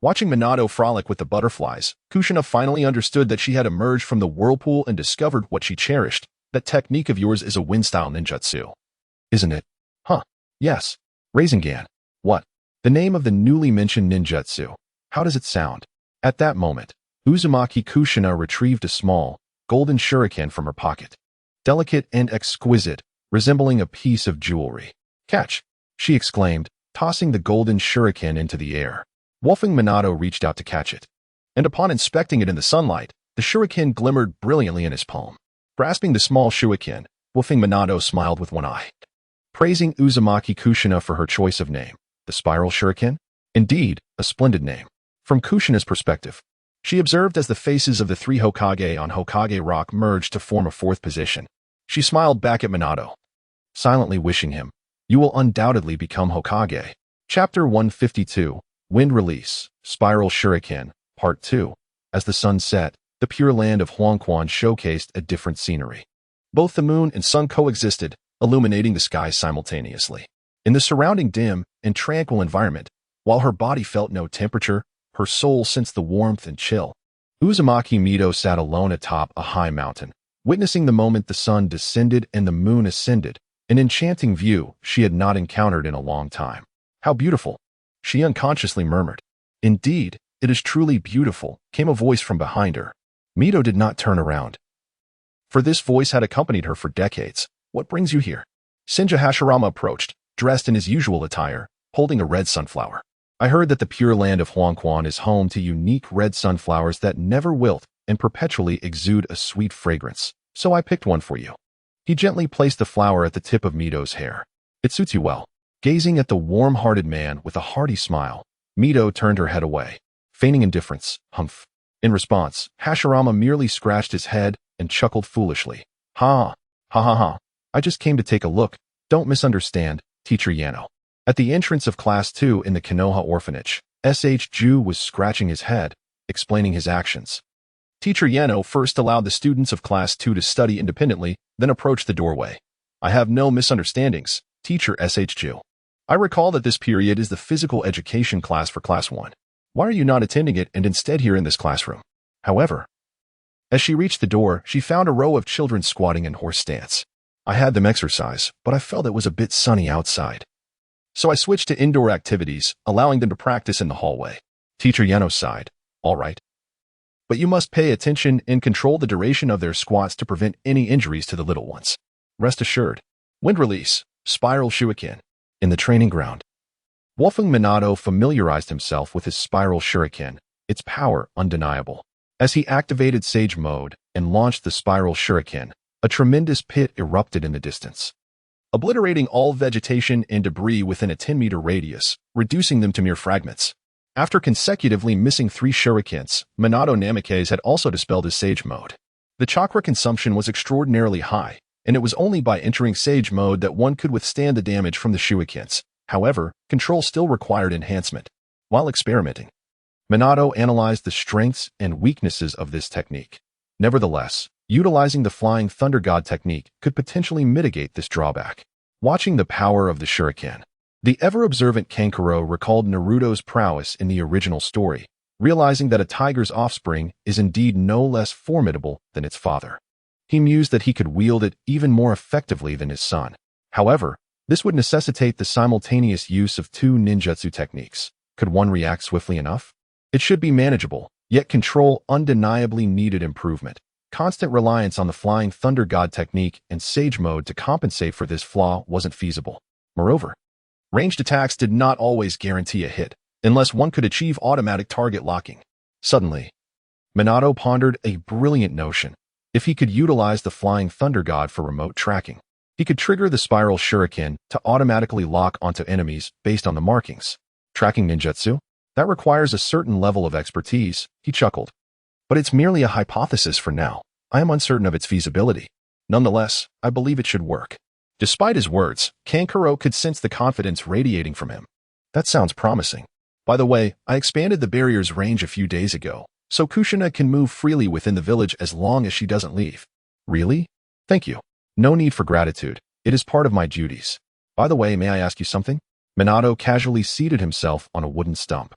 Watching Minato frolic with the butterflies, Kushina finally understood that she had emerged from the whirlpool and discovered what she cherished. That technique of yours is a wind-style ninjutsu, isn't it? Huh. Yes. Rasengan. What? The name of the newly mentioned ninjutsu. How does it sound? At that moment, Uzumaki Kushina retrieved a small, golden shuriken from her pocket. Delicate and exquisite, resembling a piece of jewelry. Catch! She exclaimed, tossing the golden shuriken into the air. Wolfing Minato reached out to catch it. And upon inspecting it in the sunlight, the shuriken glimmered brilliantly in his palm. Grasping the small shuriken, Wolfing Minato smiled with one eye. Praising Uzumaki Kushina for her choice of name, the spiral shuriken? Indeed, a splendid name. From Kushina's perspective, she observed as the faces of the three Hokage on Hokage Rock merged to form a fourth position. She smiled back at Minato, silently wishing him, "You will undoubtedly become Hokage." Chapter 152, Wind Release, Spiral Shuriken, Part 2. As the sun set, the pure land of Huangquan showcased a different scenery. Both the moon and sun coexisted, illuminating the sky simultaneously. In the surrounding dim and tranquil environment, while her body felt no temperature, her soul sensed the warmth and chill. Uzumaki Mito sat alone atop a high mountain, witnessing the moment the sun descended and the moon ascended, an enchanting view she had not encountered in a long time. How beautiful, she unconsciously murmured. Indeed, it is truly beautiful, came a voice from behind her. Mito did not turn around, for this voice had accompanied her for decades. What brings you here? Senja Hashirama approached, dressed in his usual attire, holding a red sunflower. I heard that the pure land of Huangquan is home to unique red sunflowers that never wilt and perpetually exude a sweet fragrance, so I picked one for you. He gently placed the flower at the tip of Mito's hair. It suits you well. Gazing at the warm-hearted man with a hearty smile, Mito turned her head away, feigning indifference. Humph. In response, Hashirama merely scratched his head and chuckled foolishly. Ha! Ha ha ha. I just came to take a look. Don't misunderstand, Teacher Yano. At the entrance of Class 2 in the Kenoha orphanage, S.H. Ju was scratching his head, explaining his actions. Teacher Yano first allowed the students of Class 2 to study independently, then approached the doorway. I have no misunderstandings, Teacher S.H. Ju. I recall that this period is the physical education class for Class 1. Why are you not attending it and instead here in this classroom? However, as she reached the door, she found a row of children squatting in horse stance. I had them exercise, but I felt it was a bit sunny outside. So I switched to indoor activities, allowing them to practice in the hallway. Teacher Yano sighed. All right. But you must pay attention and control the duration of their squats to prevent any injuries to the little ones. Rest assured. Wind Release, Spiral Shuriken. In the training ground, Wolfing Minato familiarized himself with his Spiral Shuriken, its power undeniable. As he activated Sage Mode and launched the Spiral Shuriken, a tremendous pit erupted in the distance, obliterating all vegetation and debris within a 10-meter radius, reducing them to mere fragments. After consecutively missing 3 shurikens, Minato Namikaze had also dispelled his Sage Mode. The chakra consumption was extraordinarily high, and it was only by entering Sage Mode that one could withstand the damage from the shurikens. However, control still required enhancement. While experimenting, Minato analyzed the strengths and weaknesses of this technique. Nevertheless, utilizing the Flying Thunder God technique could potentially mitigate this drawback. Watching the power of the shuriken, the ever-observant Kankuro recalled Naruto's prowess in the original story, realizing that a tiger's offspring is indeed no less formidable than its father. He mused that he could wield it even more effectively than his son. However, this would necessitate the simultaneous use of 2 ninjutsu techniques. Could one react swiftly enough? It should be manageable, yet control undeniably needed improvement. Constant reliance on the Flying Thunder God technique and Sage Mode to compensate for this flaw wasn't feasible. Moreover, ranged attacks did not always guarantee a hit, unless one could achieve automatic target locking. Suddenly, Minato pondered a brilliant notion. If he could utilize the Flying Thunder God for remote tracking, he could trigger the Spiral Shuriken to automatically lock onto enemies based on the markings. Tracking ninjutsu? That requires a certain level of expertise, he chuckled. But it's merely a hypothesis for now. I am uncertain of its feasibility. Nonetheless, I believe it should work. Despite his words, Kankuro could sense the confidence radiating from him. That sounds promising. By the way, I expanded the barrier's range a few days ago, so Kushina can move freely within the village as long as she doesn't leave. Really? Thank you. No need for gratitude. It is part of my duties. By the way, may I ask you something? Minato casually seated himself on a wooden stump.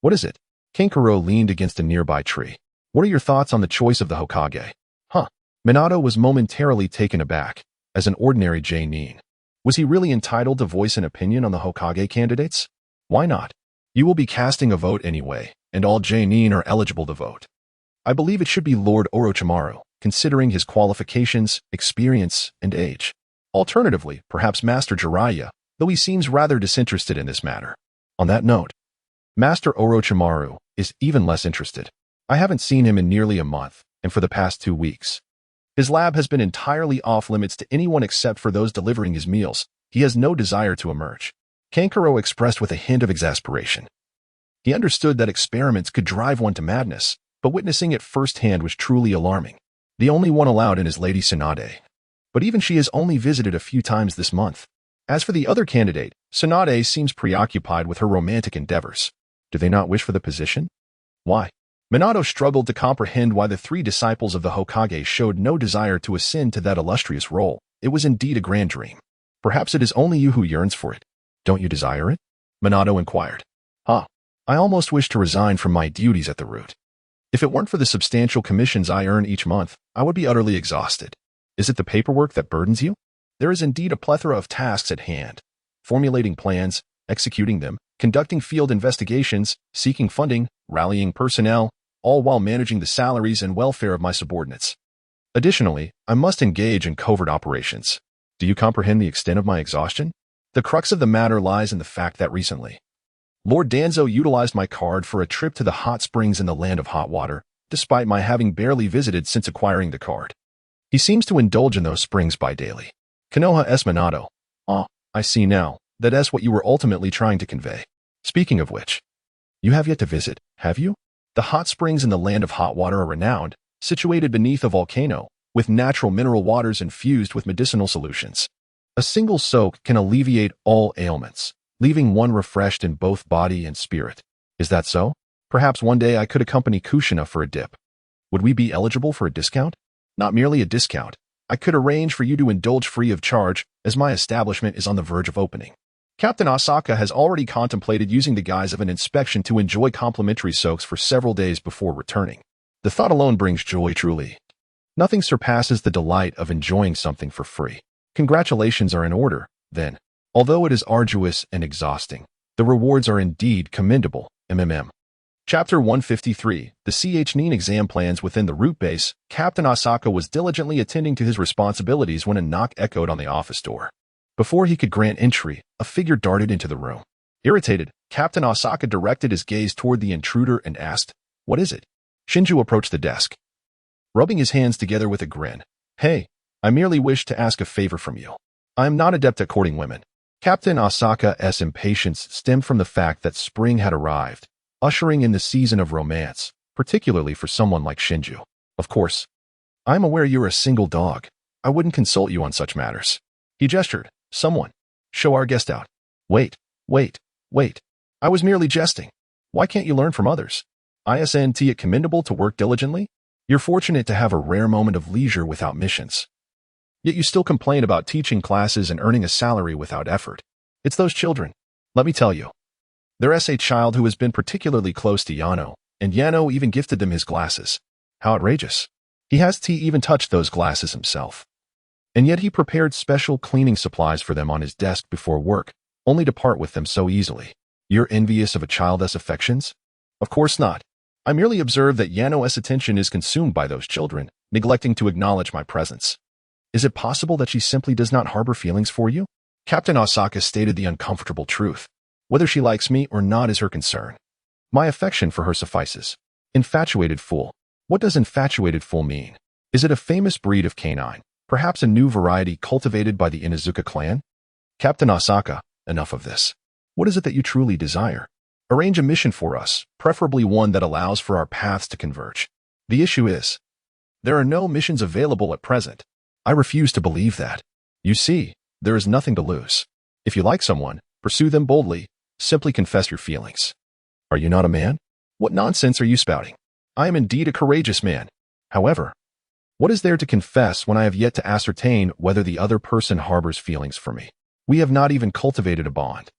What is it? Kankuro leaned against a nearby tree. What are your thoughts on the choice of the Hokage? Huh. Minato was momentarily taken aback. As an ordinary Jonin, was he really entitled to voice an opinion on the Hokage candidates? Why not? You will be casting a vote anyway, and all Jonin are eligible to vote. I believe it should be Lord Orochimaru, considering his qualifications, experience, and age. Alternatively, perhaps Master Jiraiya, though he seems rather disinterested in this matter. On that note, Master Orochimaru is even less interested. I haven't seen him in nearly a month, and for the past 2 weeks. His lab has been entirely off-limits to anyone except for those delivering his meals. He has no desire to emerge. Kankuro expressed with a hint of exasperation. He understood that experiments could drive one to madness, but witnessing it firsthand was truly alarming. The only one allowed in is Lady Tsunade. But even she has only visited a few times this month. As for the other candidate, Tsunade seems preoccupied with her romantic endeavors. Do they not wish for the position? Why? Minato struggled to comprehend why the 3 disciples of the Hokage showed no desire to ascend to that illustrious role. It was indeed a grand dream. Perhaps it is only you who yearns for it. Don't you desire it? Minato inquired. I almost wish to resign from my duties at the root. If it weren't for the substantial commissions I earn each month, I would be utterly exhausted. Is it the paperwork that burdens you? There is indeed a plethora of tasks at hand. Formulating plans, executing them, conducting field investigations, seeking funding, rallying personnel, all while managing the salaries and welfare of my subordinates. Additionally, I must engage in covert operations. Do you comprehend the extent of my exhaustion? The crux of the matter lies in the fact that recently, Lord Danzo utilized my card for a trip to the hot springs in the land of hot water, despite my having barely visited since acquiring the card. He seems to indulge in those springs bi-daily. Kenoha s Minato. I see now. That is what you were ultimately trying to convey. Speaking of which, you have yet to visit, have you? The hot springs in the land of hot water are renowned, situated beneath a volcano, with natural mineral waters infused with medicinal solutions. A single soak can alleviate all ailments, leaving one refreshed in both body and spirit. Is that so? Perhaps one day I could accompany Kushina for a dip. Would we be eligible for a discount? Not merely a discount. I could arrange for you to indulge free of charge, as my establishment is on the verge of opening. Captain Asaka has already contemplated using the guise of an inspection to enjoy complimentary soaks for several days before returning. The thought alone brings joy truly. Nothing surpasses the delight of enjoying something for free. Congratulations are in order, then. Although it is arduous and exhausting, the rewards are indeed commendable. Chapter 153, the Chunin Exam plans within the root base. Captain Asaka was diligently attending to his responsibilities when a knock echoed on the office door. Before he could grant entry, a figure darted into the room. Irritated, Captain Asaka directed his gaze toward the intruder and asked, "What is it?" Shinju approached the desk, rubbing his hands together with a grin. "Hey, I merely wish to ask a favor from you. I am not adept at courting women." Captain Asaka's impatience stemmed from the fact that spring had arrived, ushering in the season of romance, particularly for someone like Shinju. "Of course. I am aware you're a single dog. I wouldn't consult you on such matters." He gestured. "Someone. Show our guest out." Wait. I was merely jesting. Why can't you learn from others? Isn't it commendable to work diligently? You're fortunate to have a rare moment of leisure without missions. Yet you still complain about teaching classes and earning a salary without effort. It's those children. Let me tell you. There's a child who has been particularly close to Yano, and Yano even gifted them his glasses. How outrageous. He hasn't even touched those glasses himself. And yet he prepared special cleaning supplies for them on his desk before work, only to part with them so easily. You're envious of a child's affections? Of course not. I merely observe that Yano's attention is consumed by those children, neglecting to acknowledge my presence. Is it possible that she simply does not harbor feelings for you? Captain Asaka stated the uncomfortable truth. Whether she likes me or not is her concern. My affection for her suffices. Infatuated fool. What does infatuated fool mean? Is it a famous breed of canine? Perhaps a new variety cultivated by the Inuzuka clan? Captain Asaka, enough of this. What is it that you truly desire? Arrange a mission for us, preferably one that allows for our paths to converge. The issue is, there are no missions available at present. I refuse to believe that. You see, there is nothing to lose. If you like someone, pursue them boldly. Simply confess your feelings. Are you not a man? What nonsense are you spouting? I am indeed a courageous man. However, what is there to confess when I have yet to ascertain whether the other person harbors feelings for me? We have not even cultivated a bond.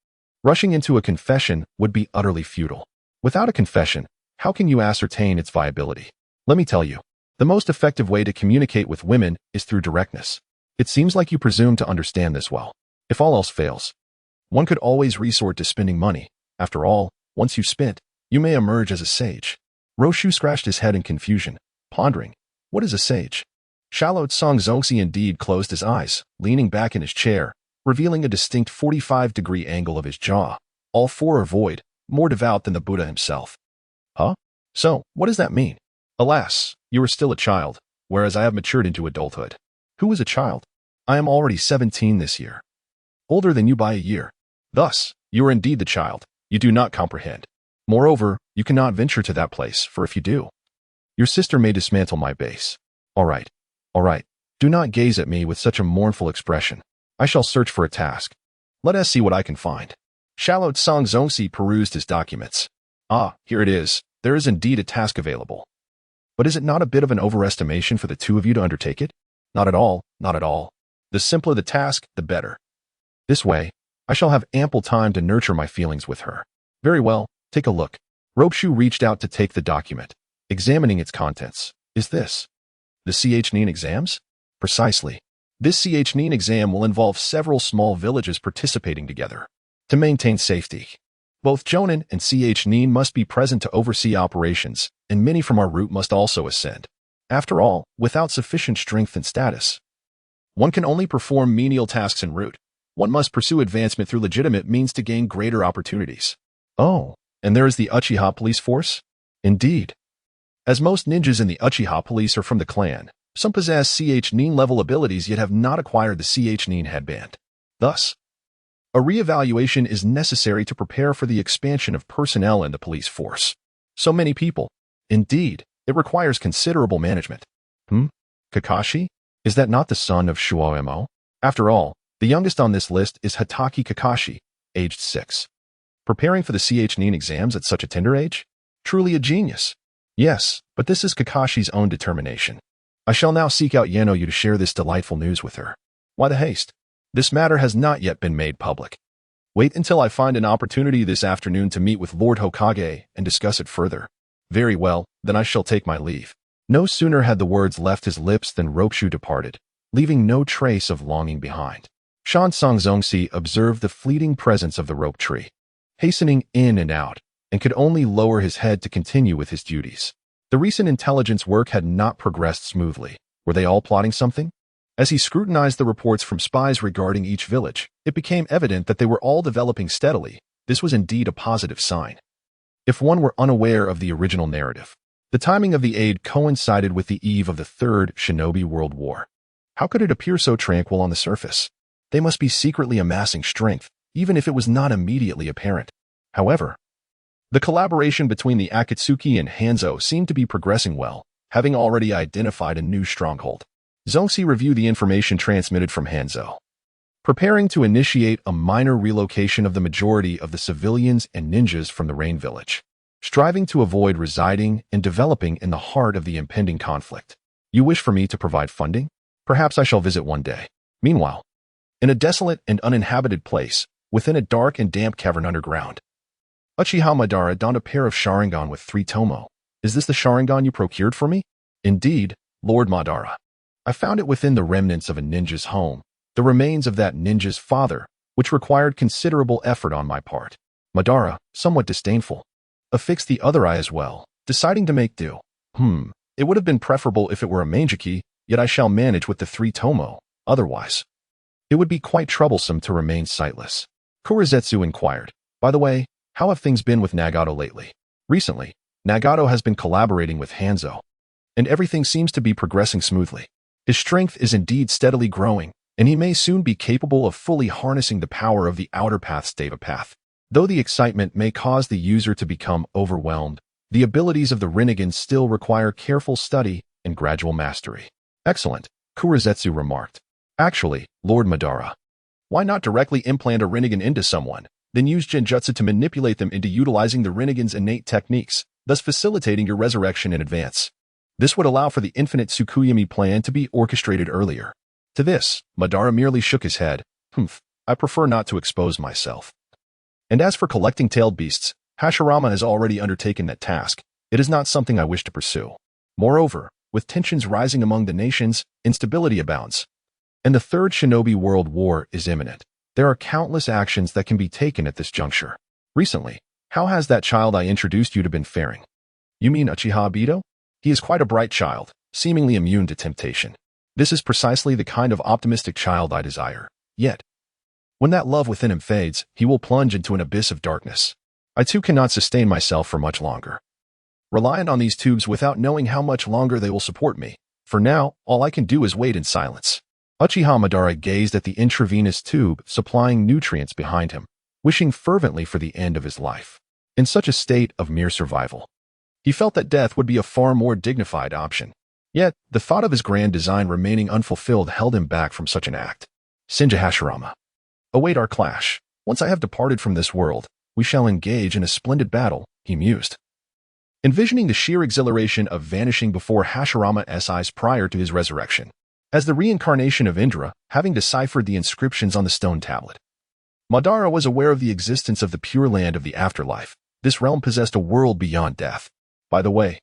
Rushing into a confession would be utterly futile. Without a confession, how can you ascertain its viability? Let me tell you, the most effective way to communicate with women is through directness. It seems like you presume to understand this well. If all else fails, one could always resort to spending money. After all, once you've spent, you may emerge as a sage. Roshu scratched his head in confusion, pondering, what is a sage? Shallow Tsang Zongxi indeed closed his eyes, leaning back in his chair, revealing a distinct 45-degree angle of his jaw. All four are void, more devout than the Buddha himself. Huh? So, what does that mean? Alas, you are still a child, whereas I have matured into adulthood. Who is a child? I am already 17 this year. Older than you by a year. Thus, you are indeed the child. You do not comprehend. Moreover, you cannot venture to that place, for if you do, your sister may dismantle my base. All right. Do not gaze at me with such a mournful expression. I shall search for a task. Let us see what I can find. Shallow Tsang Zongxi perused his documents. Ah, here it is. There is indeed a task available. But is it not a bit of an overestimation for the two of you to undertake it? Not at all. The simpler the task, the better. This way, I shall have ample time to nurture my feelings with her. Very well, take a look. Ropeshu reached out to take the document, examining its contents. Is this the Chunin Exams? Precisely. This Chunin Exam will involve several small villages participating together. To maintain safety, both Jonin and Chunin must be present to oversee operations, and many from our route must also ascend. After all, without sufficient strength and status, one can only perform menial tasks en route. One must pursue advancement through legitimate means to gain greater opportunities. Oh, and there is the Uchiha police force? Indeed. As most ninjas in the Uchiha police are from the clan, some possess Chunin-level abilities yet have not acquired the Chunin headband. Thus, a re-evaluation is necessary to prepare for the expansion of personnel in the police force. So many people. Indeed, it requires considerable management. Kakashi? Is that not the son of Shuoemo? After all, the youngest on this list is Hatake Kakashi, aged 6. Preparing for the Chunin exams at such a tender age? Truly a genius. Yes, but this is Kakashi's own determination. I shall now seek out Yanoyu to share this delightful news with her. Why the haste? This matter has not yet been made public. Wait until I find an opportunity this afternoon to meet with Lord Hokage and discuss it further. Very well, then I shall take my leave. No sooner had the words left his lips than Ropeshu departed, leaving no trace of longing behind. Shan Sang Zongxi observed the fleeting presence of the rope tree, hastening in and out, and could only lower his head to continue with his duties. The recent intelligence work had not progressed smoothly. Were they all plotting something? As he scrutinized the reports from spies regarding each village, it became evident that they were all developing steadily. This was indeed a positive sign. If one were unaware of the original narrative, the timing of the aid coincided with the eve of the Third Shinobi World War. How could it appear so tranquil on the surface? They must be secretly amassing strength, even if it was not immediately apparent. However, the collaboration between the Akatsuki and Hanzo seemed to be progressing well, having already identified a new stronghold. Zongxi reviewed the information transmitted from Hanzo, preparing to initiate a minor relocation of the majority of the civilians and ninjas from the Rain Village, striving to avoid residing and developing in the heart of the impending conflict. You wish for me to provide funding? Perhaps I shall visit one day. Meanwhile, in a desolate and uninhabited place, within a dark and damp cavern underground, Uchiha Madara donned a pair of Sharingan with 3 tomo. Is this the Sharingan you procured for me? Indeed, Lord Madara. I found it within the remnants of a ninja's home, the remains of that ninja's father, which required considerable effort on my part. Madara, somewhat disdainful, affixed the other eye as well, deciding to make do. It would have been preferable if it were a Mangeki, yet I shall manage with the 3 tomo. Otherwise, it would be quite troublesome to remain sightless. Kurizetsu inquired, by the way, how have things been with Nagato lately? Recently, Nagato has been collaborating with Hanzo. and everything seems to be progressing smoothly. His strength is indeed steadily growing, and he may soon be capable of fully harnessing the power of the Outer Path's Deva Path. Though the excitement may cause the user to become overwhelmed, the abilities of the Rinnegan still require careful study and gradual mastery. Excellent, Kurizetsu remarked. Actually, Lord Madara, why not directly implant a Rinnegan into someone, then use Genjutsu to manipulate them into utilizing the Rinnegan's innate techniques, thus facilitating your resurrection in advance? This would allow for the infinite Tsukuyami plan to be orchestrated earlier. To this, Madara merely shook his head. I prefer not to expose myself. And as for collecting tailed beasts, Hashirama has already undertaken that task. It is not something I wish to pursue. Moreover, with tensions rising among the nations, instability abounds. And the Third Shinobi World War is imminent. There are countless actions that can be taken at this juncture. Recently, how has that child I introduced you to been faring? You mean Uchiha Obito? He is quite a bright child, seemingly immune to temptation. This is precisely the kind of optimistic child I desire. Yet, when that love within him fades, he will plunge into an abyss of darkness. I too cannot sustain myself for much longer. Reliant on these tubes without knowing how much longer they will support me. For now, all I can do is wait in silence. Uchiha Madara gazed at the intravenous tube supplying nutrients behind him, wishing fervently for the end of his life. In such a state of mere survival, he felt that death would be a far more dignified option. Yet, the thought of his grand design remaining unfulfilled held him back from such an act. Senja Hashirama. Await our clash. Once I have departed from this world, we shall engage in a splendid battle, he mused. Envisioning the sheer exhilaration of vanishing before Hashirama's eyes prior to his resurrection, as the reincarnation of Indra, having deciphered the inscriptions on the stone tablet. Madara was aware of the existence of the Pure Land of the afterlife. This realm possessed a world beyond death. By the way,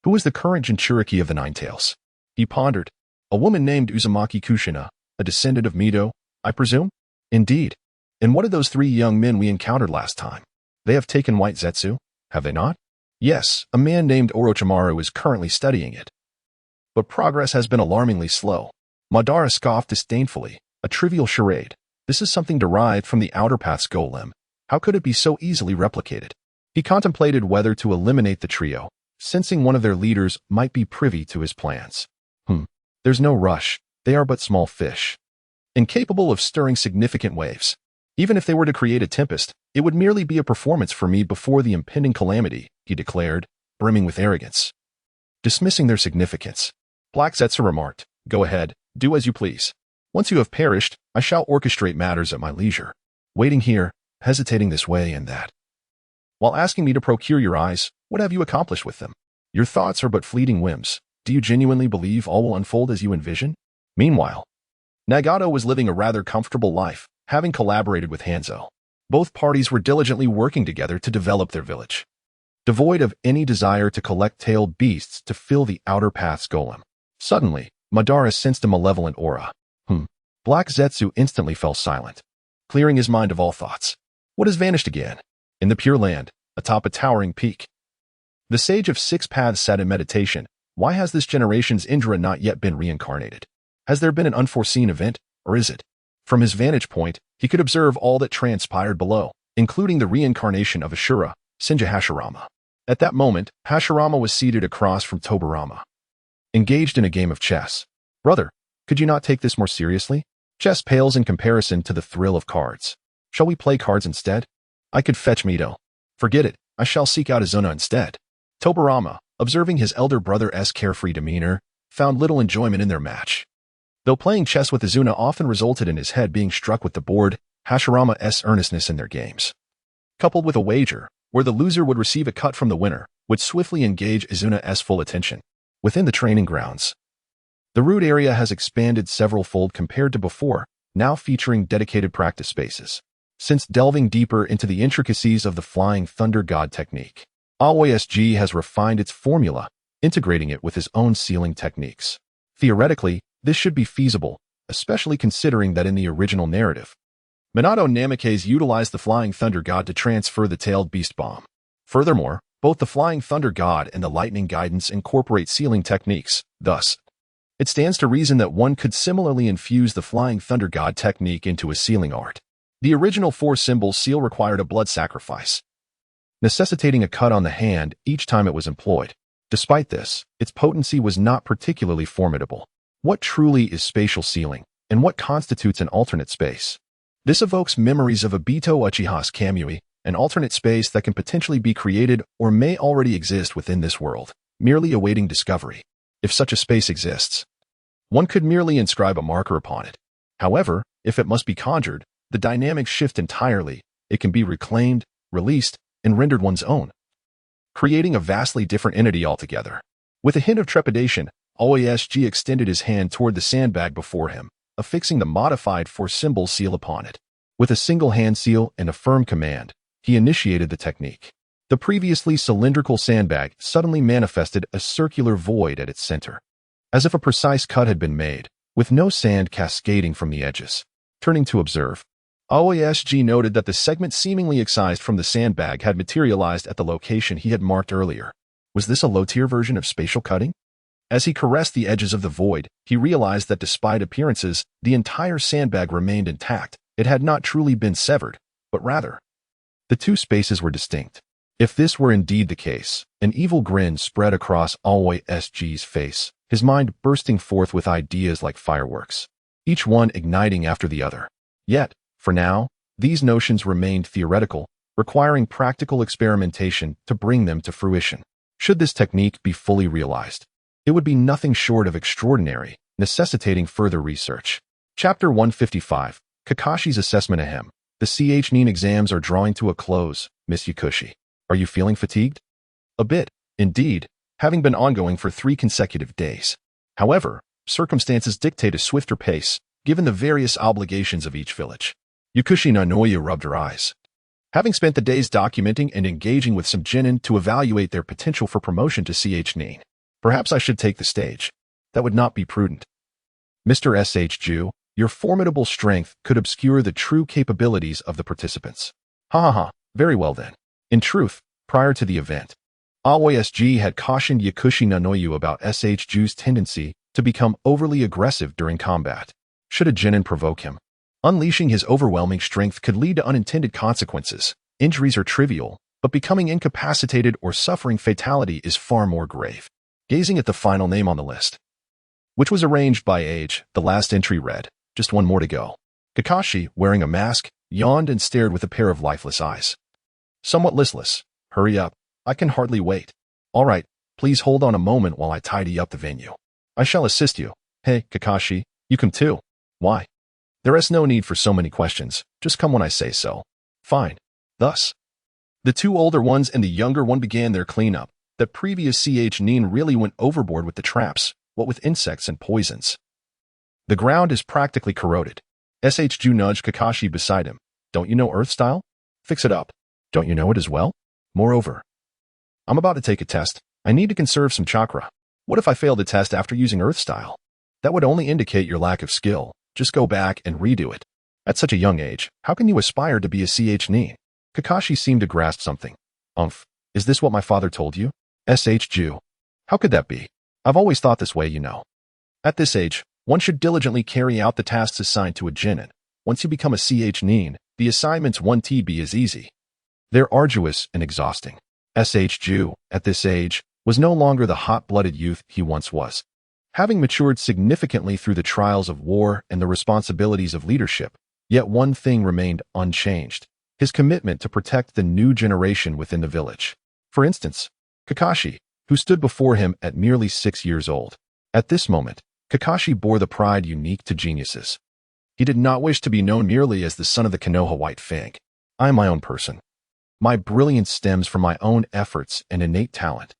who is the current Jinchuriki of the Nine Tails? He pondered. A woman named Uzumaki Kushina, a descendant of Mito, I presume? Indeed. And what of those three young men we encountered last time? They have taken White Zetsu, have they not? Yes, a man named Orochimaru is currently studying it. But progress has been alarmingly slow. Madara scoffed disdainfully. A trivial charade. This is something derived from the Outer Path's golem. How could it be so easily replicated? He contemplated whether to eliminate the trio, sensing one of their leaders might be privy to his plans. There's no rush. They are but small fish, incapable of stirring significant waves. Even if they were to create a tempest, it would merely be a performance for me before the impending calamity, he declared, brimming with arrogance. Dismissing their significance, Black Zetsu remarked, Go ahead, do as you please. Once you have perished, I shall orchestrate matters at my leisure. Waiting here, hesitating this way and that. While asking me to procure your eyes, what have you accomplished with them? Your thoughts are but fleeting whims. Do you genuinely believe all will unfold as you envision? Meanwhile, Nagato was living a rather comfortable life, having collaborated with Hanzo. Both parties were diligently working together to develop their village, devoid of any desire to collect tailed beasts to fill the Outer Path's golem. Suddenly, Madara sensed a malevolent aura. Black Zetsu instantly fell silent, clearing his mind of all thoughts. What has vanished again? In the Pure Land, atop a towering peak. The Sage of Six Paths sat in meditation. Why has this generation's Indra not yet been reincarnated? Has there been an unforeseen event, or is it? From his vantage point, he could observe all that transpired below, including the reincarnation of Ashura, Senja Hashirama. At that moment, Hashirama was seated across from Tobirama, engaged in a game of chess. Brother, could you not take this more seriously? Chess pales in comparison to the thrill of cards. Shall we play cards instead? I could fetch Mito. Forget it, I shall seek out Izuna instead. Tobirama, observing his elder brother's carefree demeanor, found little enjoyment in their match. Though playing chess with Izuna often resulted in his head being struck with the board, Hashirama's earnestness in their games, coupled with a wager, where the loser would receive a cut from the winner, would swiftly engage Izuna's full attention. Within the training grounds, the root area has expanded several-fold compared to before, now featuring dedicated practice spaces. Since delving deeper into the intricacies of the Flying Thunder God technique, AOSG has refined its formula, integrating it with his own sealing techniques. Theoretically, this should be feasible, especially considering that in the original narrative, Minato Namikaze utilized the Flying Thunder God to transfer the Tailed Beast Bomb. Furthermore, both the Flying Thunder God and the Lightning Guidance incorporate sealing techniques, thus, it stands to reason that one could similarly infuse the Flying Thunder God technique into a sealing art. The original 4-symbol seal required a blood sacrifice, necessitating a cut on the hand each time it was employed. Despite this, its potency was not particularly formidable. What truly is spatial sealing, and what constitutes an alternate space? This evokes memories of Obito Uchiha's Kamui, an alternate space that can potentially be created or may already exist within this world, merely awaiting discovery. If such a space exists, one could merely inscribe a marker upon it. However, if it must be conjured, the dynamics shift entirely. It can be reclaimed, released, and rendered one's own, creating a vastly different entity altogether. With a hint of trepidation, OASG extended his hand toward the sandbag before him, affixing the modified for symbol seal upon it. With a single hand seal and a firm command, he initiated the technique. The previously cylindrical sandbag suddenly manifested a circular void at its center, as if a precise cut had been made, with no sand cascading from the edges. Turning to observe, OASG noted that the segment seemingly excised from the sandbag had materialized at the location he had marked earlier. Was this a low-tier version of spatial cutting? As he caressed the edges of the void, he realized that despite appearances, the entire sandbag remained intact. It had not truly been severed, but rather, the two spaces were distinct. If this were indeed the case, an evil grin spread across OASG's face, his mind bursting forth with ideas like fireworks, each one igniting after the other. Yet, for now, these notions remained theoretical, requiring practical experimentation to bring them to fruition. Should this technique be fully realized, it would be nothing short of extraordinary, necessitating further research. Chapter 155, Kakashi's Assessment Ahem. The Chunin exams are drawing to a close, Miss Yakushi. Are you feeling fatigued? A bit, indeed, having been ongoing for 3 consecutive days. However, circumstances dictate a swifter pace, given the various obligations of each village. Yakushi Nanoya rubbed her eyes. Having spent the days documenting and engaging with some genin to evaluate their potential for promotion to Chunin, perhaps I should take the stage. That would not be prudent. Mr. Ju, your formidable strength could obscure the true capabilities of the participants. Ha ha ha, very well then. In truth, prior to the event, OASG had cautioned Yakushi Nanoyu about Ju's tendency to become overly aggressive during combat. Should a genin provoke him, unleashing his overwhelming strength could lead to unintended consequences. Injuries are trivial, but becoming incapacitated or suffering fatality is far more grave. Gazing at the final name on the list, which was arranged by age, the last entry read, just one more to go. Kakashi, wearing a mask, yawned and stared with a pair of lifeless eyes. Somewhat listless. Hurry up. I can hardly wait. All right, please hold on a moment while I tidy up the venue. I shall assist you. Hey, Kakashi, you come too. Why? There is no need for so many questions. Just come when I say so. Fine. Thus, the 2 older ones and the younger one began their cleanup. The previous Chunin really went overboard with the traps, what with insects and poisons. The ground is practically corroded. Ju nudged Kakashi beside him. Don't you know Earth style? Fix it up. Don't you know it as well? Moreover, I'm about to take a test. I need to conserve some chakra. What if I fail the test after using Earth style? That would only indicate your lack of skill. Just go back and redo it. At such a young age, how can you aspire to be a Chunin? Kakashi seemed to grasp something. Is this what my father told you? Ju. How could that be? I've always thought this way, you know. At this age, one should diligently carry out the tasks assigned to a genin. Once you become a Chunin, the assignments 1TB is easy. They're arduous and exhausting. Ju, at this age, was no longer the hot-blooded youth he once was. Having matured significantly through the trials of war and the responsibilities of leadership, yet one thing remained unchanged: his commitment to protect the new generation within the village. For instance, Kakashi, who stood before him at merely 6 years old. At this moment, Kakashi bore the pride unique to geniuses. He did not wish to be known merely as the son of the Kenoha White Fang. I am my own person. My brilliance stems from my own efforts and innate talent.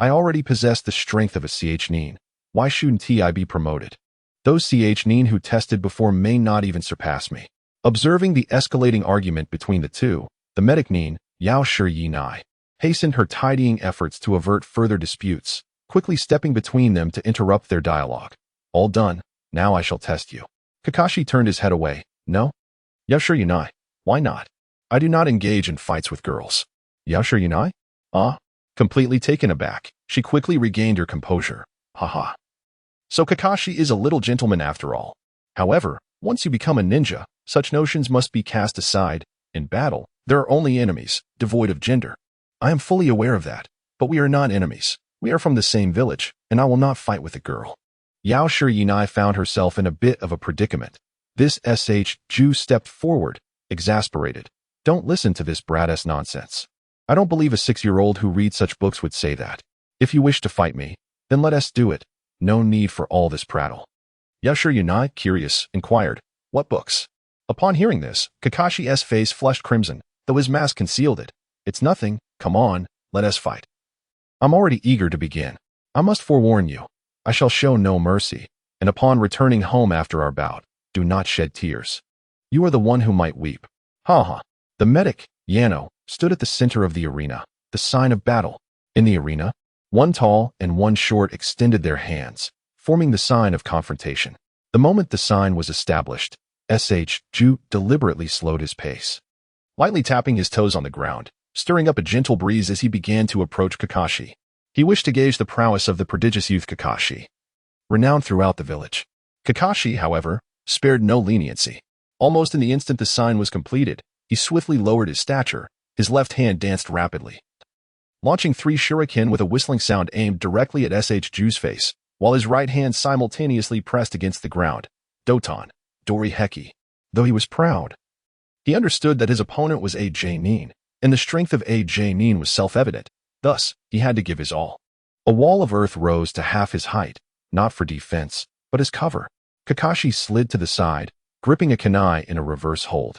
I already possess the strength of a Chunin. Why shouldn't I be promoted? Those Chunin who tested before may not even surpass me. Observing the escalating argument between the two, the medic Nin, Yao Shi hastened her tidying efforts to avert further disputes, quickly stepping between them to interrupt their dialogue. All done. Now I shall test you. Kakashi turned his head away. No? Yao Shi Why not? I do not engage in fights with girls. Yao Shi Completely taken aback, she quickly regained her composure. Haha. So Kakashi is a little gentleman after all. However, once you become a ninja, such notions must be cast aside. In battle, there are only enemies, devoid of gender. I am fully aware of that. But we are not enemies. We are from the same village, and I will not fight with a girl. Yao Shiyinai found herself in a bit of a predicament. This Jew stepped forward, exasperated. Don't listen to this brat-ass nonsense. I don't believe a 6-year-old who reads such books would say that. If you wish to fight me, then let us do it. No need for all this prattle. Yao Shiyinai, curious, inquired, what books? Upon hearing this, Kakashi's face flushed crimson, though his mask concealed it. It's nothing, come on, let us fight. I'm already eager to begin. I must forewarn you. I shall show no mercy, and upon returning home after our bout, do not shed tears. You are the one who might weep. Ha ha. The medic, Yano, stood at the center of the arena, the sign of battle. In the arena, one tall and one short extended their hands, forming the sign of confrontation. The moment the sign was established, Jew deliberately slowed his pace, lightly tapping his toes on the ground, stirring up a gentle breeze as he began to approach Kakashi. He wished to gauge the prowess of the prodigious youth Kakashi, renowned throughout the village. Kakashi, however, spared no leniency. Almost in the instant the sign was completed, he swiftly lowered his stature, his left hand danced rapidly, launching 3 shuriken with a whistling sound aimed directly at Jew's face, while his right hand simultaneously pressed against the ground. Doton, Dori Heki. Though he was proud, he understood that his opponent was Nin, and the strength of Nin was self-evident. Thus, he had to give his all. A wall of earth rose to half his height, not for defense, but as cover. Kakashi slid to the side, gripping a kunai in a reverse hold,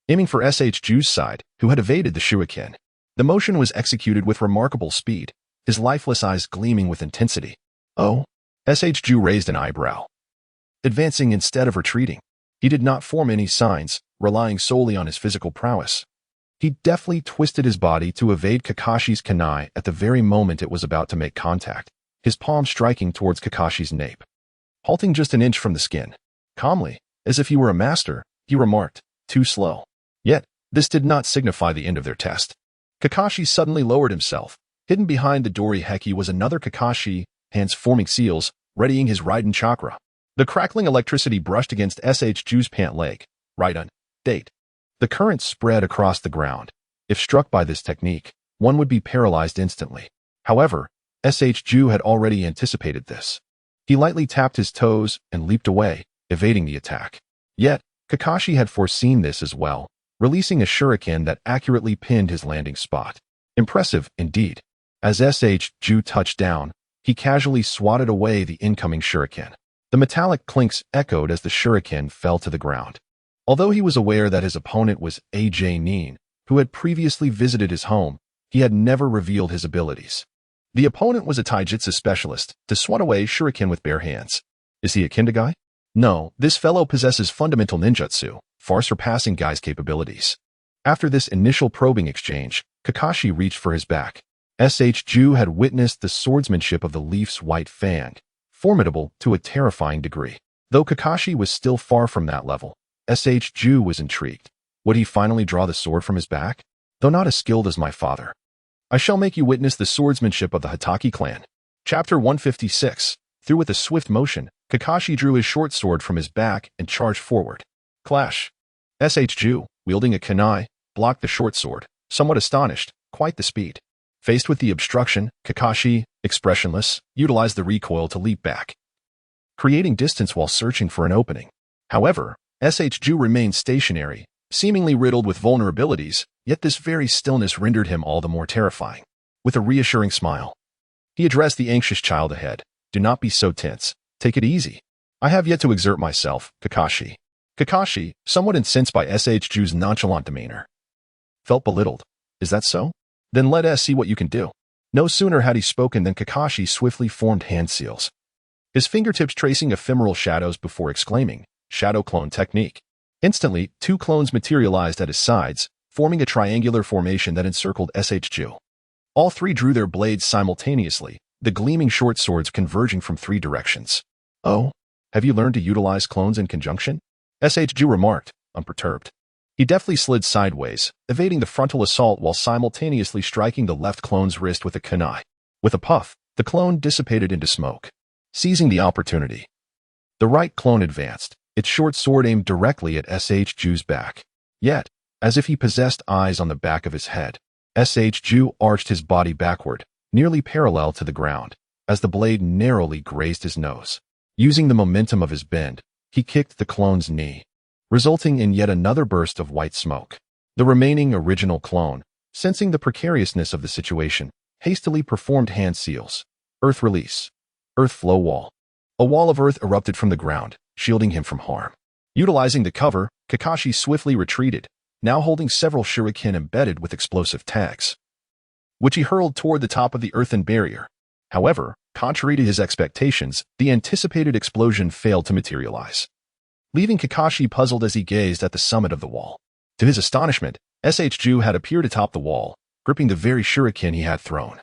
aiming for Jew's side, who had evaded the shuriken. The motion was executed with remarkable speed, his lifeless eyes gleaming with intensity. Oh, Jew raised an eyebrow, advancing instead of retreating. He did not form any signs, relying solely on his physical prowess. He deftly twisted his body to evade Kakashi's kunai at the very moment it was about to make contact, his palm striking towards Kakashi's nape. Halting just an inch from the skin, calmly, as if he were a master, he remarked, too slow. Yet, this did not signify the end of their test. Kakashi suddenly lowered himself. Hidden behind the Dori Heki was another Kakashi, hands forming seals, readying his Raiden Chakra. The crackling electricity brushed against Jew's pant leg. Raiden. Date. The current spread across the ground. If struck by this technique, one would be paralyzed instantly. However, Jew had already anticipated this. He lightly tapped his toes and leaped away, evading the attack. Yet, Kakashi had foreseen this as well, releasing a shuriken that accurately pinned his landing spot. Impressive, indeed. As Jew touched down, he casually swatted away the incoming shuriken. The metallic clinks echoed as the shuriken fell to the ground. Although he was aware that his opponent was Nin, who had previously visited his home, he had never revealed his abilities. The opponent was a taijutsu specialist, to swat away shuriken with bare hands. Is he a Kindagai? No, this fellow possesses fundamental ninjutsu, far surpassing Gai's capabilities. After this initial probing exchange, Kakashi reached for his back. Jew had witnessed the swordsmanship of the Leaf's white fang, formidable to a terrifying degree. Though Kakashi was still far from that level, Jew was intrigued. Would he finally draw the sword from his back? Though not as skilled as my father, I shall make you witness the swordsmanship of the Hatake clan. Chapter 156. Through with a swift motion, Kakashi drew his short sword from his back and charged forward. Clash. Jew, wielding a kunai, blocked the short sword, somewhat astonished, quite the speed. Faced with the obstruction, Kakashi, expressionless, utilized the recoil to leap back, creating distance while searching for an opening. However, Jew remained stationary, seemingly riddled with vulnerabilities, yet this very stillness rendered him all the more terrifying. With a reassuring smile, he addressed the anxious child ahead. Do not be so tense. Take it easy. I have yet to exert myself, Kakashi. Kakashi, somewhat incensed by Jew's nonchalant demeanor, felt belittled. Is that so? Then let us see what you can do. No sooner had he spoken than Kakashi swiftly formed hand seals, his fingertips tracing ephemeral shadows before exclaiming, Shadow Clone Technique. Instantly, 2 clones materialized at his sides, forming a triangular formation that encircled Jew. All 3 drew their blades simultaneously, the gleaming short swords converging from 3 directions. Oh, have you learned to utilize clones in conjunction? Jew remarked, unperturbed. He deftly slid sideways, evading the frontal assault while simultaneously striking the left clone's wrist with a kunai. With a puff, the clone dissipated into smoke. Seizing the opportunity, the right clone advanced, its short sword aimed directly at Jew's back. Yet, as if he possessed eyes on the back of his head, Jew arched his body backward, nearly parallel to the ground, as the blade narrowly grazed his nose. Using the momentum of his bend, he kicked the clone's knee, resulting in yet another burst of white smoke. The remaining original clone, sensing the precariousness of the situation, hastily performed hand seals. Earth release. Earth flow wall. A wall of earth erupted from the ground, shielding him from harm. Utilizing the cover, Kakashi swiftly retreated, now holding several shuriken embedded with explosive tags, which he hurled toward the top of the earthen barrier. However, contrary to his expectations, the anticipated explosion failed to materialize, leaving Kakashi puzzled as he gazed at the summit of the wall. To his astonishment, SHJu had appeared atop the wall, gripping the very shuriken he had thrown,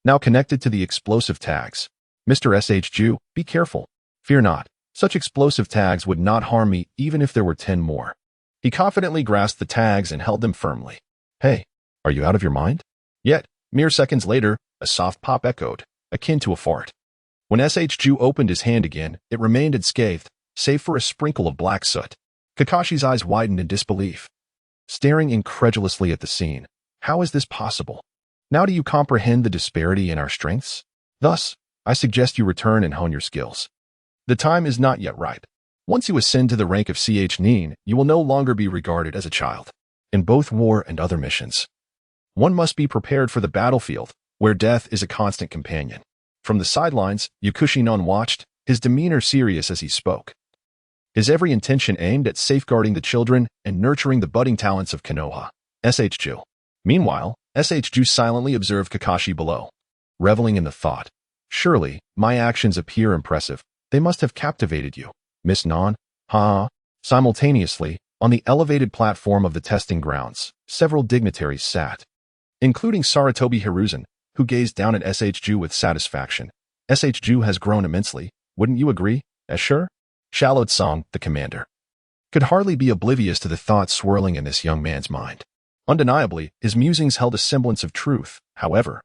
now connected to the explosive tags. Mr. SHJu, be careful. Fear not. Such explosive tags would not harm me even if there were 10 more. He confidently grasped the tags and held them firmly. Hey, are you out of your mind? Yet, mere seconds later, a soft pop echoed, akin to a fart. When SHJu opened his hand again, it remained unscathed, save for a sprinkle of black soot. Kakashi's eyes widened in disbelief, staring incredulously at the scene. How is this possible? Now do you comprehend the disparity in our strengths? Thus, I suggest you return and hone your skills. The time is not yet ripe. Once you ascend to the rank of Nin, you will no longer be regarded as a child. In both war and other missions, one must be prepared for the battlefield, where death is a constant companion. From the sidelines, Kushina watched, his demeanor serious as he spoke, his every intention aimed at safeguarding the children and nurturing the budding talents of Kenoha. SHJu. Meanwhile, SHJu silently observed Kakashi below, reveling in the thought, surely, my actions appear impressive. They must have captivated you, Miss Non. Ha! Simultaneously, on the elevated platform of the testing grounds, several dignitaries sat, including Sarutobi Hiruzen, who gazed down at SHJu with satisfaction. SHJu has grown immensely, wouldn't you agree? Sure? Shallowed Song, the commander, could hardly be oblivious to the thoughts swirling in this young man's mind. Undeniably, his musings held a semblance of truth. However,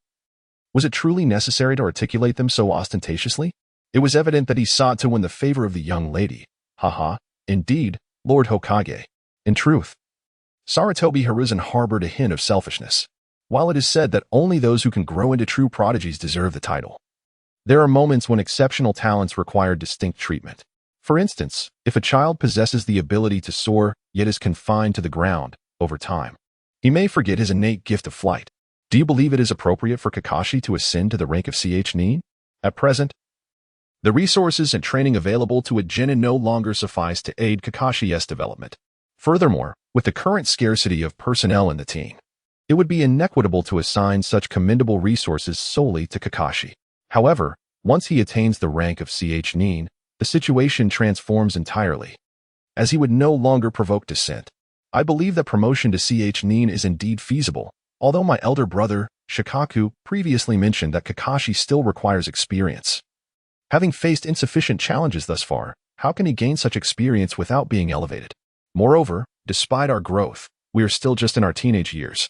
was it truly necessary to articulate them so ostentatiously? It was evident that he sought to win the favor of the young lady. Haha, indeed, Lord Hokage. In truth, Sarutobi Hiruzen harbored a hint of selfishness. While it is said that only those who can grow into true prodigies deserve the title, there are moments when exceptional talents require distinct treatment. For instance, if a child possesses the ability to soar, yet is confined to the ground, over time, he may forget his innate gift of flight. Do you believe it is appropriate for Kakashi to ascend to the rank of Nin? At present, the resources and training available to a genin no longer suffice to aid Kakashi's development. Furthermore, with the current scarcity of personnel in the team, it would be inequitable to assign such commendable resources solely to Kakashi. However, once he attains the rank of Nin, the situation transforms entirely, as he would no longer provoke dissent. I believe that promotion to Nin is indeed feasible, although my elder brother, Shikaku, previously mentioned that Kakashi still requires experience. Having faced insufficient challenges thus far, how can he gain such experience without being elevated? Moreover, despite our growth, we are still just in our teenage years,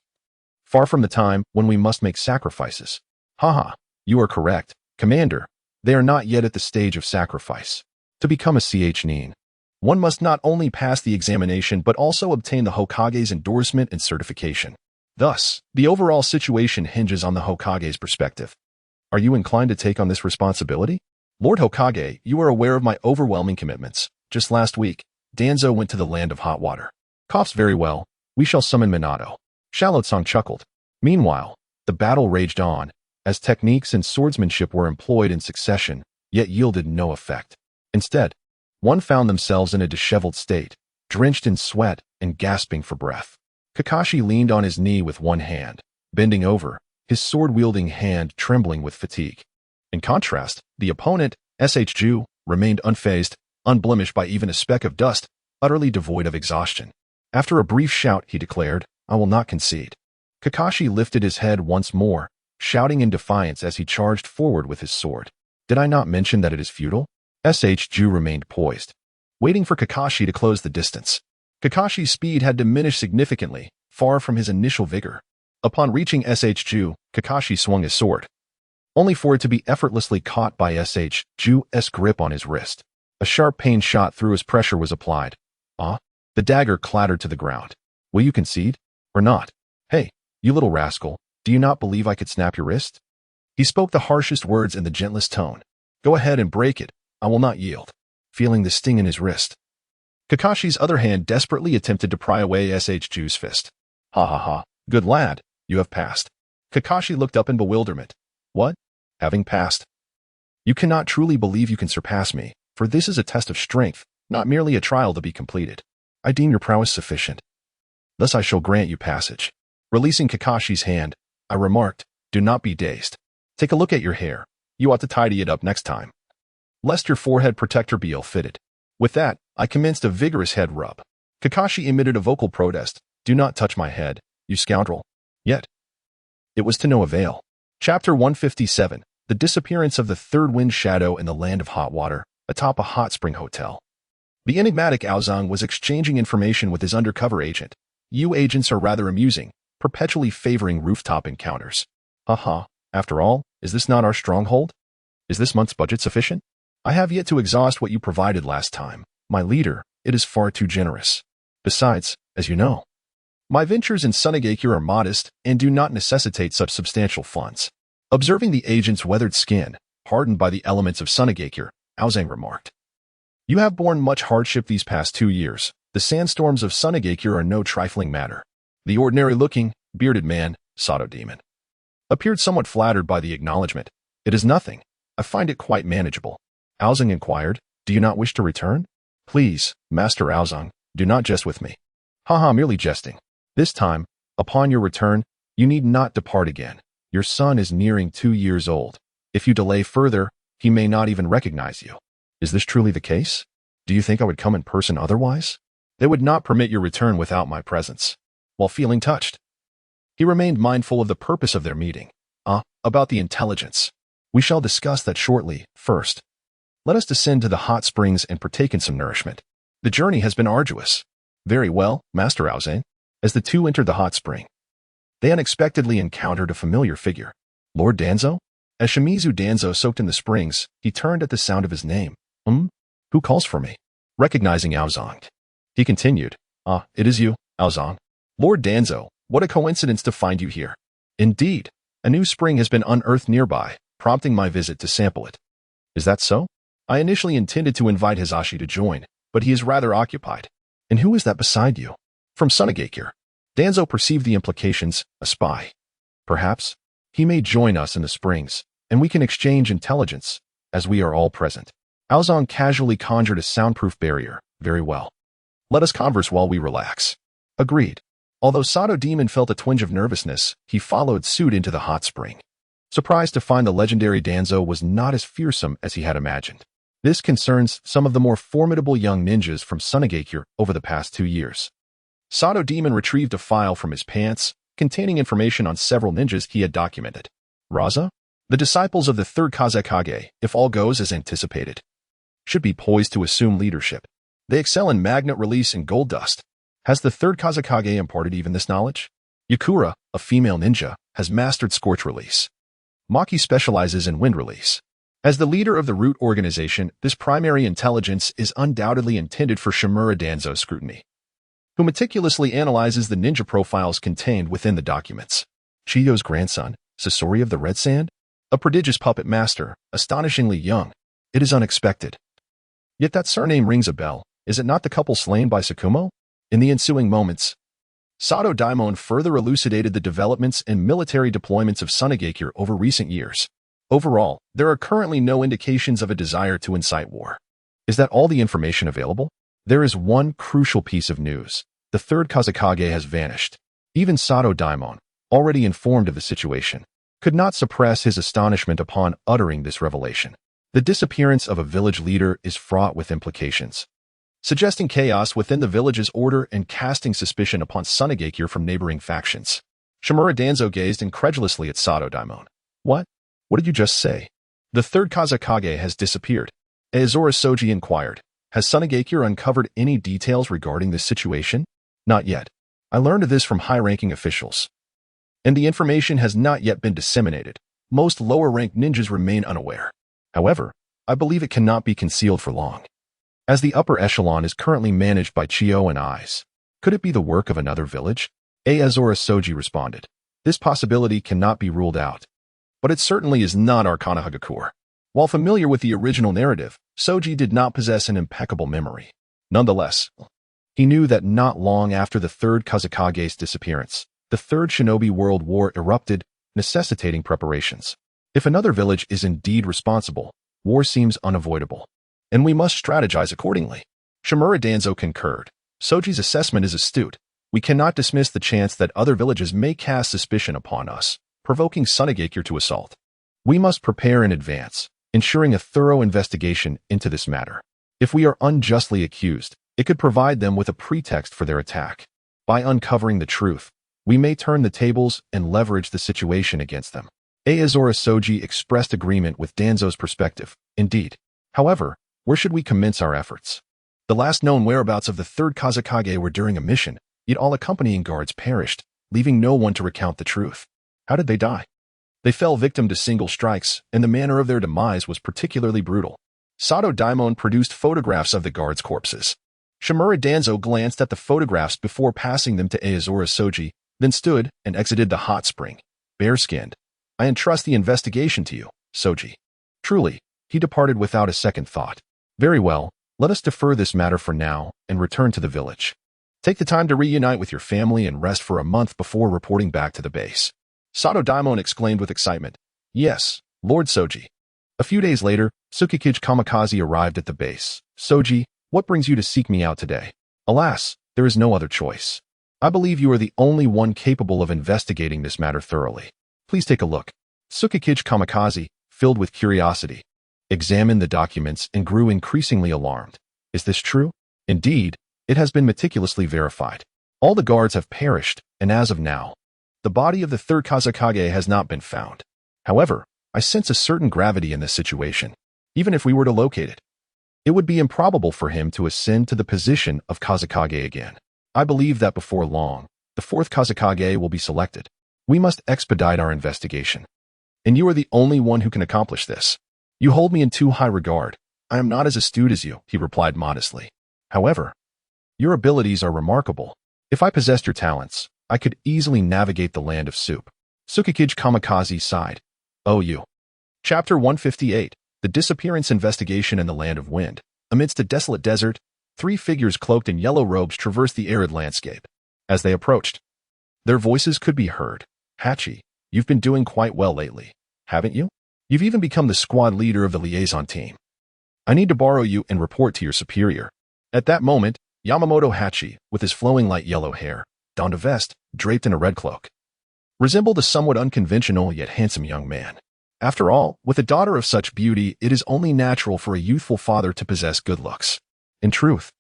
far from the time when we must make sacrifices. Haha, you are correct, Commander. They are not yet at the stage of sacrifice. To become a Nin, one must not only pass the examination but also obtain the Hokage's endorsement and certification. Thus, the overall situation hinges on the Hokage's perspective. Are you inclined to take on this responsibility? Lord Hokage, you are aware of my overwhelming commitments. Just last week, Danzo went to the land of hot water. Coughs very well. We shall summon Minato. Shallot-san chuckled. Meanwhile, the battle raged on, as techniques and swordsmanship were employed in succession, yet yielded no effect. Instead, one found themselves in a disheveled state, drenched in sweat and gasping for breath. Kakashi leaned on his knee with one hand, bending over, his sword-wielding hand trembling with fatigue. In contrast, the opponent, SHJu, remained unfazed, unblemished by even a speck of dust, utterly devoid of exhaustion. After a brief shout, he declared, I will not concede. Kakashi lifted his head once more, shouting in defiance as he charged forward with his sword. Did I not mention that it is futile? SHJu remained poised, waiting for Kakashi to close the distance. Kakashi's speed had diminished significantly, far from his initial vigor. Upon reaching SHJu, Kakashi swung his sword, only for it to be effortlessly caught by SHJu's grip on his wrist. A sharp pain shot through as pressure was applied. The dagger clattered to the ground. Will you concede? Or not? Hey, you little rascal, do you not believe I could snap your wrist? He spoke the harshest words in the gentlest tone. Go ahead and break it. I will not yield. Feeling the sting in his wrist, Kakashi's other hand desperately attempted to pry away Chu's fist. Ha ha ha. Good lad, you have passed. Kakashi looked up in bewilderment. What? Having passed? You cannot truly believe you can surpass me, for this is a test of strength, not merely a trial to be completed. I deem your prowess sufficient. Thus I shall grant you passage. Releasing Kakashi's hand, I remarked, do not be dazed. Take a look at your hair. You ought to tidy it up next time, lest your forehead protector be ill-fitted. With that, I commenced a vigorous head rub. Kakashi emitted a vocal protest. Do not touch my head, you scoundrel. Yet, it was to no avail. Chapter 157, The Disappearance of the Third Wind Shadow in the Land of Hot Water, atop a hot spring hotel. The enigmatic Aozang was exchanging information with his undercover agent. You agents are rather amusing, perpetually favoring rooftop encounters. Haha, after all, is this not our stronghold? Is this month's budget sufficient? I have yet to exhaust what you provided last time. My leader, it is far too generous. Besides, as you know, my ventures in Sunagakure are modest and do not necessitate such substantial funds. Observing the agent's weathered skin, hardened by the elements of Sunagakure, Aozang remarked. You have borne much hardship these past 2 years. The sandstorms of Sunagakure are no trifling matter. The ordinary-looking, bearded man, Sato Demon, appeared somewhat flattered by the acknowledgement. It is nothing. I find it quite manageable. Aozang inquired, do you not wish to return? Please, Master Aozang, do not jest with me. Haha, merely jesting. This time, upon your return, you need not depart again. Your son is nearing 2 years old. If you delay further, he may not even recognize you. Is this truly the case? Do you think I would come in person otherwise? They would not permit your return without my presence. While feeling touched, he remained mindful of the purpose of their meeting. About the intelligence. We shall discuss that shortly. First, let us descend to the hot springs and partake in some nourishment. The journey has been arduous. Very well, Master Aozang. As the two entered the hot spring, they unexpectedly encountered a familiar figure. Lord Danzo? As Shimizu Danzo soaked in the springs, he turned at the sound of his name. Who calls for me? Recognizing Aozang, he continued, it is you, Aozang. Lord Danzo, what a coincidence to find you here. Indeed, a new spring has been unearthed nearby, prompting my visit to sample it. Is that so? I initially intended to invite Hizashi to join, but he is rather occupied. And who is that beside you? From Sunagakure. Danzo perceived the implications, a spy. Perhaps, he may join us in the springs, and we can exchange intelligence, as we are all present. Aozang casually conjured a soundproof barrier. Very well. Let us converse while we relax. Agreed. Although Sato Demon felt a twinge of nervousness, he followed suit into the hot spring. Surprised to find the legendary Danzo was not as fearsome as he had imagined. This concerns some of the more formidable young ninjas from Sunagakure over the past 2 years. Sato Demon retrieved a file from his pants, containing information on several ninjas he had documented. Raza? The disciples of the third Kazekage, if all goes as anticipated, should be poised to assume leadership. They excel in magnet release and gold dust. Has the third Kazekage imparted even this knowledge? Yakura, a female ninja, has mastered scorch release. Maki specializes in wind release. As the leader of the root organization, this primary intelligence is undoubtedly intended for Shimura Danzo's scrutiny, who meticulously analyzes the ninja profiles contained within the documents. Chiyo's grandson, Sasori of the Red Sand? A prodigious puppet master, astonishingly young. It is unexpected. Yet that surname rings a bell. Is it not the couple slain by Sakumo? In the ensuing moments, Sato Daimon further elucidated the developments and military deployments of Sunagakure over recent years. Overall, there are currently no indications of a desire to incite war. Is that all the information available? There is one crucial piece of news. The third Kazekage has vanished. Even Sato Daimon, already informed of the situation, could not suppress his astonishment upon uttering this revelation. The disappearance of a village leader is fraught with implications, suggesting chaos within the village's order and casting suspicion upon Sunagakure from neighboring factions. Shimura Danzo gazed incredulously at Sato Daimon. What? What did you just say? The third Kazekage has disappeared. Azora Soji inquired. Has Sunagakure uncovered any details regarding this situation? Not yet. I learned of this from high-ranking officials, and the information has not yet been disseminated. Most lower-ranked ninjas remain unaware. However, I believe it cannot be concealed for long, as the upper echelon is currently managed by Chiyo and Eyes. Could it be the work of another village? Azora Soji responded. This possibility cannot be ruled out. but it certainly is not our Konohagakure. While familiar with the original narrative, Chouji did not possess an impeccable memory. Nonetheless, he knew that not long after the third Kazekage's disappearance, the Third Shinobi World War erupted, necessitating preparations. If another village is indeed responsible, war seems unavoidable, and we must strategize accordingly. Shimura Danzo concurred. Soji's assessment is astute. We cannot dismiss the chance that other villages may cast suspicion upon us, provoking Sunagakure to assault. We must prepare in advance, ensuring a thorough investigation into this matter. If we are unjustly accused, it could provide them with a pretext for their attack. By uncovering the truth, we may turn the tables and leverage the situation against them. Aozora Soji expressed agreement with Danzo's perspective. Indeed. However, where should we commence our efforts? The last known whereabouts of the third Kazekage were during a mission, yet all accompanying guards perished, leaving no one to recount the truth. How did they die? They fell victim to single strikes, and the manner of their demise was particularly brutal. Sato Daimon produced photographs of the guards' corpses. Shimura Danzo glanced at the photographs before passing them to Aozora Soji, then stood and exited the hot spring. Bare-skinned. I entrust the investigation to you, Soji. Truly, he departed without a second thought. Very well, let us defer this matter for now and return to the village. Take the time to reunite with your family and rest for a month before reporting back to the base. Sato Daimon exclaimed with excitement. Yes, Lord Soji. A few days later, Tsukikage Kamikaze arrived at the base. Soji, what brings you to seek me out today? Alas, there is no other choice. I believe you are the only one capable of investigating this matter thoroughly. Please take a look. Tsukikage Kamikaze, filled with curiosity, examined the documents and grew increasingly alarmed. Is this true? Indeed, it has been meticulously verified. All the guards have perished, and as of now, the body of the third Kazekage has not been found. However, I sense a certain gravity in this situation. Even if we were to locate it, it would be improbable for him to ascend to the position of Kazekage again. I believe that before long, the fourth Kazekage will be selected. We must expedite our investigation. And you are the only one who can accomplish this. You hold me in too high regard. I am not as astute as you, he replied modestly. However, your abilities are remarkable. If I possessed your talents, I could easily navigate the land of soup. Tsukikage Kamikaze sighed. Oh, you. Chapter 158, The Disappearance Investigation in the Land of Wind. Amidst a desolate desert, three figures cloaked in yellow robes traversed the arid landscape. As they approached, their voices could be heard. Hachi, you've been doing quite well lately, haven't you? You've even become the squad leader of the liaison team. I need to borrow you and report to your superior. At that moment, Yamamoto Hachi, with his flowing light yellow hair, donned a vest, draped in a red cloak, resembled a somewhat unconventional yet handsome young man. After all, with a daughter of such beauty, it is only natural for a youthful father to possess good looks. In truth,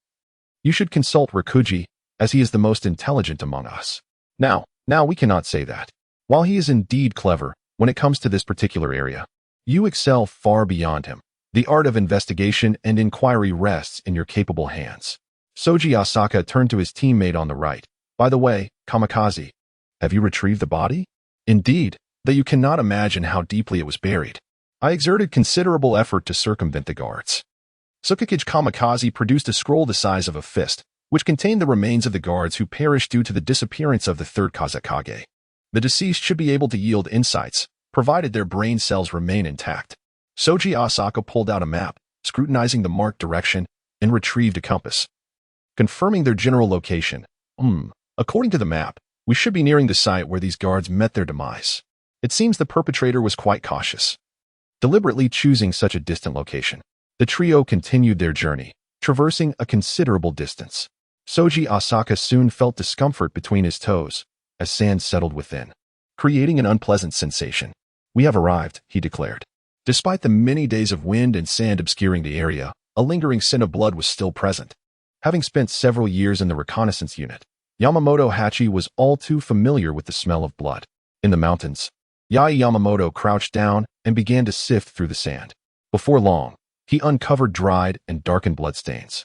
you should consult Rikuji, as he is the most intelligent among us. Now we cannot say that. While he is indeed clever, when it comes to this particular area, you excel far beyond him. The art of investigation and inquiry rests in your capable hands. Soji Asaka turned to his teammate on the right. By the way, Kamikaze, have you retrieved the body? Indeed, that you cannot imagine how deeply it was buried. I exerted considerable effort to circumvent the guards. Tsukikage Kamikaze produced a scroll the size of a fist, which contained the remains of the guards who perished due to the disappearance of the third Kazekage. The deceased should be able to yield insights, provided their brain cells remain intact. Soji Asaka pulled out a map, scrutinizing the marked direction, and retrieved a compass, confirming their general location. According to the map, we should be nearing the site where these guards met their demise. It seems the perpetrator was quite cautious, deliberately choosing such a distant location. The trio continued their journey, traversing a considerable distance. Soji Asaka soon felt discomfort between his toes, as sand settled within, creating an unpleasant sensation. We have arrived, he declared. Despite the many days of wind and sand obscuring the area, a lingering scent of blood was still present. Having spent several years in the reconnaissance unit, Yamamoto Hachi was all too familiar with the smell of blood. In the mountains, Yai Yamamoto crouched down and began to sift through the sand. Before long, he uncovered dried and darkened bloodstains,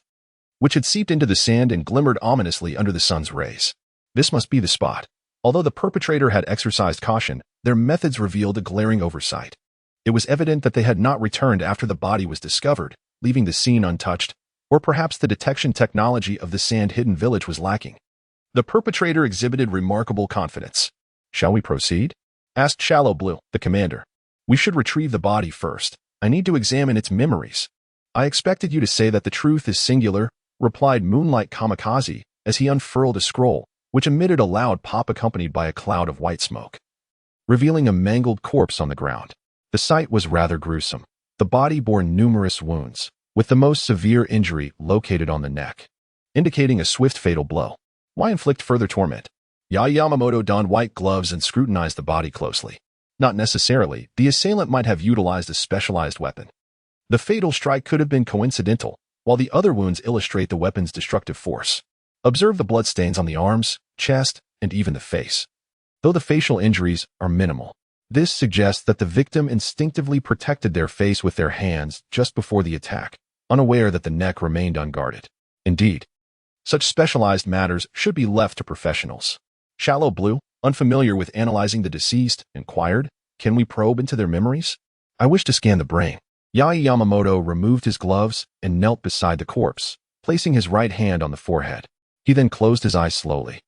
which had seeped into the sand and glimmered ominously under the sun's rays. This must be the spot. Although the perpetrator had exercised caution, their methods revealed a glaring oversight. It was evident that they had not returned after the body was discovered, leaving the scene untouched, or perhaps the detection technology of the sand-hidden village was lacking. The perpetrator exhibited remarkable confidence. Shall we proceed? Asked Shallow Blue, the commander. We should retrieve the body first. I need to examine its memories. I expected you to say that the truth is singular, replied Moonlight Kamikaze as he unfurled a scroll, which emitted a loud pop accompanied by a cloud of white smoke, revealing a mangled corpse on the ground. The sight was rather gruesome. The body bore numerous wounds, with the most severe injury located on the neck, indicating a swift fatal blow. Why inflict further torment? Yamamoto donned white gloves and scrutinized the body closely. Not necessarily. The assailant might have utilized a specialized weapon. The fatal strike could have been coincidental, while the other wounds illustrate the weapon's destructive force. Observe the bloodstains on the arms, chest, and even the face. Though the facial injuries are minimal, this suggests that the victim instinctively protected their face with their hands just before the attack, unaware that the neck remained unguarded. Indeed, such specialized matters should be left to professionals. Shallow Blue, unfamiliar with analyzing the deceased, inquired, "Can we probe into their memories? I wish to scan the brain." Yamamoto removed his gloves and knelt beside the corpse, placing his right hand on the forehead. He then closed his eyes slowly,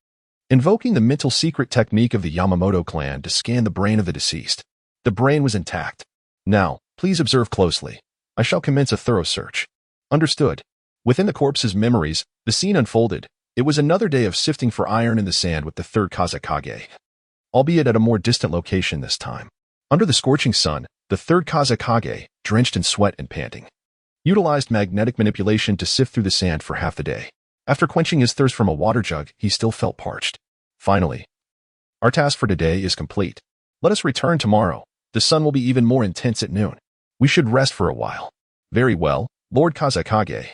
invoking the mental secret technique of the Yamamoto clan to scan the brain of the deceased. The brain was intact. "Now, please observe closely. I shall commence a thorough search." Understood. Within the corpse's memories, the scene unfolded. It was another day of sifting for iron in the sand with the third Kazekage, albeit at a more distant location this time. Under the scorching sun, the third Kazekage, drenched in sweat and panting, utilized magnetic manipulation to sift through the sand for half the day. After quenching his thirst from a water jug, he still felt parched. Finally, our task for today is complete. Let us return tomorrow. The sun will be even more intense at noon. We should rest for a while. Very well, Lord Kazekage,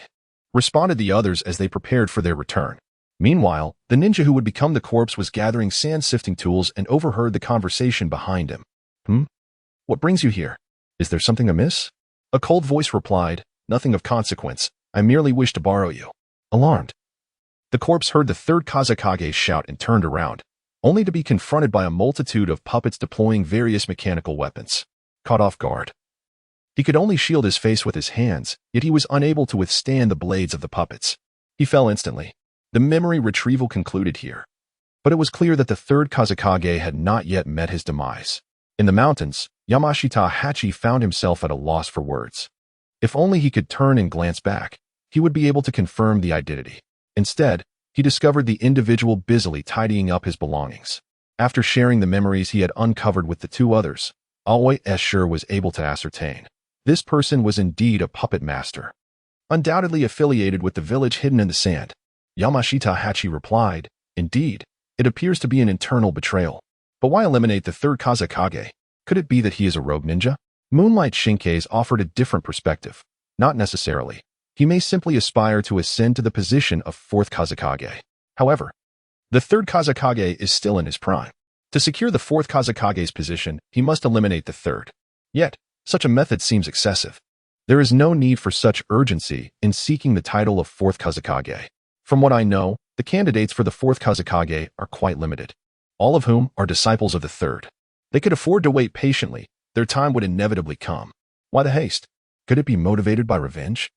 responded the others as they prepared for their return. Meanwhile, the ninja who would become the corpse was gathering sand-sifting tools and overheard the conversation behind him. What brings you here? Is there something amiss? A cold voice replied, "Nothing of consequence. I merely wish to borrow you." Alarmed, the corpse heard the third Kazekage shout and turned around, only to be confronted by a multitude of puppets deploying various mechanical weapons. Caught off guard, he could only shield his face with his hands, yet he was unable to withstand the blades of the puppets. He fell instantly. The memory retrieval concluded here. But it was clear that the third Kazekage had not yet met his demise. In the mountains, Yamashita Hachi found himself at a loss for words. If only he could turn and glance back, he would be able to confirm the identity. Instead, he discovered the individual busily tidying up his belongings. After sharing the memories he had uncovered with the two others, Aoi Escher was able to ascertain. This person was indeed a puppet master, undoubtedly affiliated with the village hidden in the sand. Yamashita Hachi replied, "Indeed, it appears to be an internal betrayal. But why eliminate the third Kazekage? Could it be that he is a rogue ninja?" Moonlight Shinke's offered a different perspective. Not necessarily. He may simply aspire to ascend to the position of fourth Kazekage. However, the third Kazekage is still in his prime. To secure the fourth Kazekage's position, he must eliminate the third. Yet, such a method seems excessive. There is no need for such urgency in seeking the title of fourth Kazekage. From what I know, the candidates for the fourth Kazekage are quite limited, all of whom are disciples of the third. They could afford to wait patiently. Their time would inevitably come. Why the haste? Could it be motivated by revenge?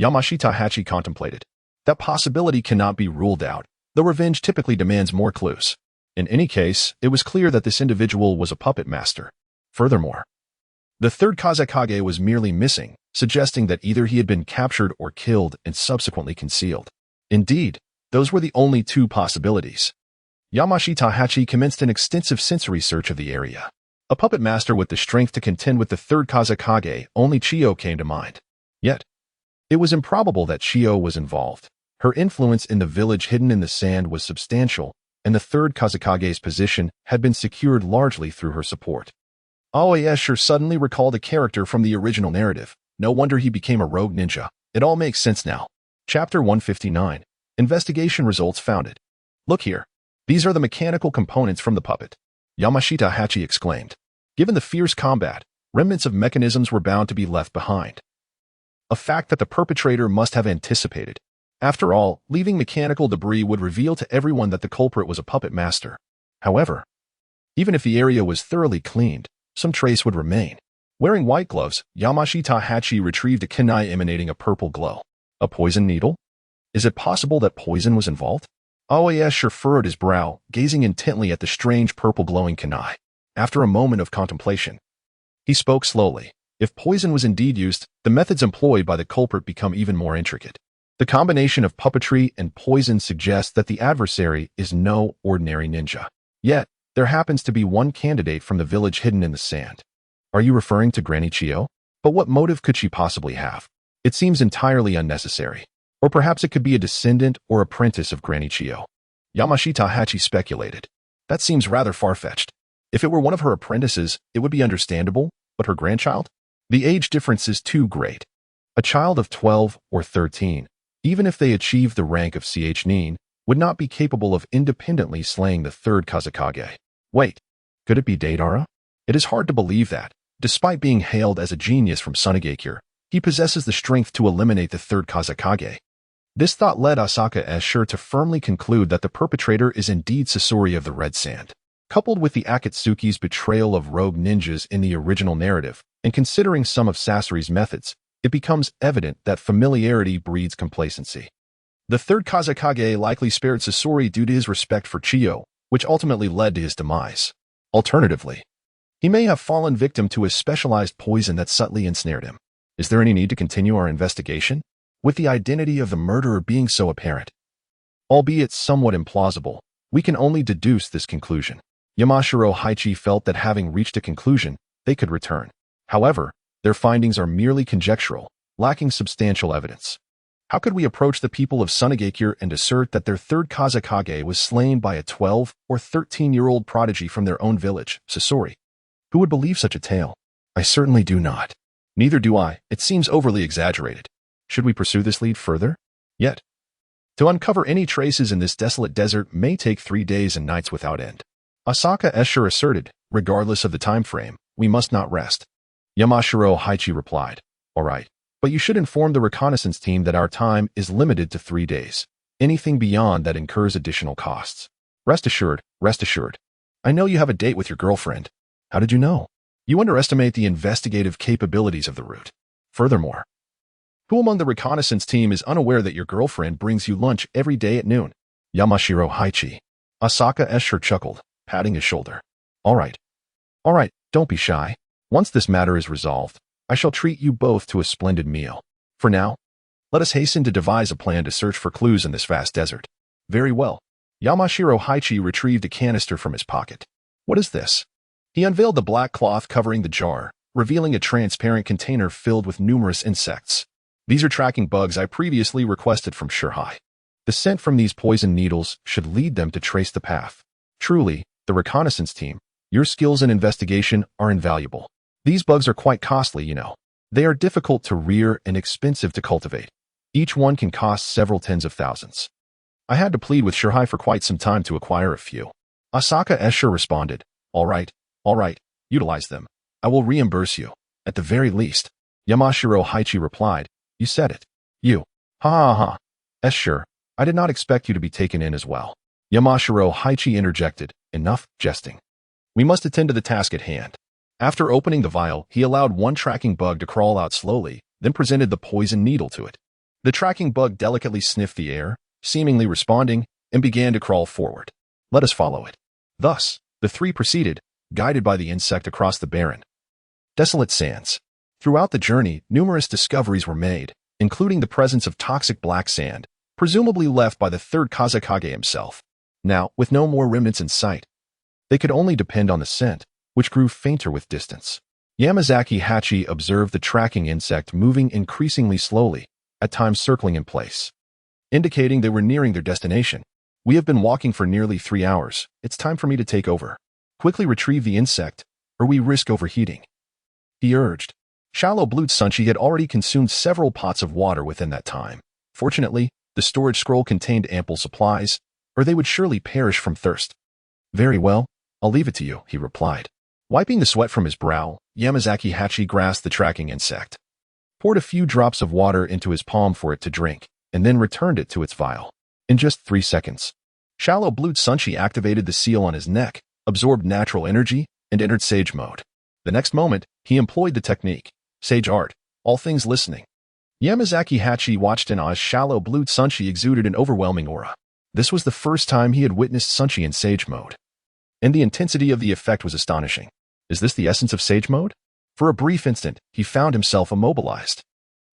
Yamashita Hachi contemplated. That possibility cannot be ruled out, though revenge typically demands more clues. In any case, it was clear that this individual was a puppet master. Furthermore, the third Kazekage was merely missing, suggesting that either he had been captured or killed and subsequently concealed. Indeed, those were the only two possibilities. Yamashita Hachi commenced an extensive sensory search of the area. A puppet master with the strength to contend with the third Kazekage, only Chiyo came to mind. Yet, it was improbable that Chiyo was involved. Her influence in the village hidden in the sand was substantial, and the third Kazekage's position had been secured largely through her support. Aoi Escher suddenly recalled a character from the original narrative. No wonder he became a rogue ninja. It all makes sense now. Chapter 159. Investigation results founded. Look here. These are the mechanical components from the puppet. Yamashita Hachi exclaimed. Given the fierce combat, remnants of mechanisms were bound to be left behind. A fact that the perpetrator must have anticipated. After all, leaving mechanical debris would reveal to everyone that the culprit was a puppet master. However, even if the area was thoroughly cleaned, some trace would remain. Wearing white gloves, Yamashita Hachi retrieved a kunai emanating a purple glow. A poison needle? Is it possible that poison was involved? Aoi Escher furrowed his brow, gazing intently at the strange purple glowing kunai. After a moment of contemplation, He spoke slowly. If poison was indeed used, the methods employed by the culprit become even more intricate. The combination of puppetry and poison suggests that the adversary is no ordinary ninja. Yet, there happens to be one candidate from the village hidden in the sand. Are you referring to Granny Chio? But what motive could she possibly have? It seems entirely unnecessary. Or perhaps it could be a descendant or apprentice of Granny Chio. Yamashita Hachi speculated. That seems rather far-fetched. If it were one of her apprentices, it would be understandable, but her grandchild? The age difference is too great. A child of 12 or 13, even if they achieved the rank of Nin, would not be capable of independently slaying the third Kazekage. Wait, could it be Deidara? It is hard to believe that, despite being hailed as a genius from Sunigakure, he possesses the strength to eliminate the third Kazekage. This thought led Asaka Escher to firmly conclude that the perpetrator is indeed Sasori of the Red Sand. Coupled with the Akatsuki's betrayal of rogue ninjas in the original narrative, and considering some of Sasori's methods, it becomes evident that familiarity breeds complacency. The third Kazekage likely spared Sasori due to his respect for Chio, which ultimately led to his demise. Alternatively, he may have fallen victim to a specialized poison that subtly ensnared him. Is there any need to continue our investigation? With the identity of the murderer being so apparent, albeit somewhat implausible, we can only deduce this conclusion. Yamashiro Haichi felt that having reached a conclusion, they could return. However, their findings are merely conjectural, lacking substantial evidence. How could we approach the people of Sunigakure and assert that their third Kazekage was slain by a 12 or 13-year-old prodigy from their own village, Sasori? Who would believe such a tale? I certainly do not. Neither do I. It seems overly exaggerated. Should we pursue this lead further? Yet, to uncover any traces in this desolate desert may take 3 days and nights without end. Asaka Escher asserted, regardless of the time frame, we must not rest. Yamashiro Haichi replied, all right, but you should inform the reconnaissance team that our time is limited to 3 days. Anything beyond that incurs additional costs. Rest assured. I know you have a date with your girlfriend. How did you know? You underestimate the investigative capabilities of the route. Furthermore, who among the reconnaissance team is unaware that your girlfriend brings you lunch every day at noon? Yamashiro Haichi. Asaka Escher chuckled, patting his shoulder. All right, don't be shy. Once this matter is resolved, I shall treat you both to a splendid meal. For now, let us hasten to devise a plan to search for clues in this vast desert. Very well. Yamashiro Haichi retrieved a canister from his pocket. What is this? He unveiled the black cloth covering the jar, revealing a transparent container filled with numerous insects. These are tracking bugs I previously requested from Shirhai. The scent from these poison needles should lead them to trace the path. Truly, the reconnaissance team, your skills in investigation are invaluable. These bugs are quite costly, you know. They are difficult to rear and expensive to cultivate. Each one can cost several tens of thousands. I had to plead with Shirhai for quite some time to acquire a few. Asaka Escher responded, All right, utilize them. I will reimburse you, at the very least. Yamashiro Haichi replied, You said it. You. Ha. Escher, I did not expect you to be taken in as well. Yamashiro Haichi interjected, Enough jesting. We must attend to the task at hand. After opening the vial, he allowed one tracking bug to crawl out slowly, then presented the poison needle to it. The tracking bug delicately sniffed the air, seemingly responding, and began to crawl forward. Let us follow it. Thus, the three proceeded, guided by the insect across the barren, desolate sands. Throughout the journey, numerous discoveries were made, including the presence of toxic black sand, presumably left by the third Kazekage himself. Now, with no more remnants in sight, they could only depend on the scent, which grew fainter with distance. Yamazaki Hachi observed the tracking insect moving increasingly slowly, at times circling in place, indicating they were nearing their destination. We have been walking for nearly 3 hours. It's time for me to take over. Quickly retrieve the insect, or we risk overheating, he urged. Shallow Blue Sunchi had already consumed several pots of water within that time. Fortunately, the storage scroll contained ample supplies, or they would surely perish from thirst. Very well, I'll leave it to you, he replied. Wiping the sweat from his brow, Yamazaki Hachi grasped the tracking insect, poured a few drops of water into his palm for it to drink, and then returned it to its vial. In just 3 seconds, Shallow Blue Sunchi activated the seal on his neck, absorbed natural energy, and entered Sage mode. The next moment, he employed the technique, Sage Art, all things listening. Yamazaki Hachi watched in awe as Shallow Blue Sunchi exuded an overwhelming aura. This was the first time he had witnessed Sunchi in Sage mode, and the intensity of the effect was astonishing. Is this the essence of Sage mode? For a brief instant, he found himself immobilized.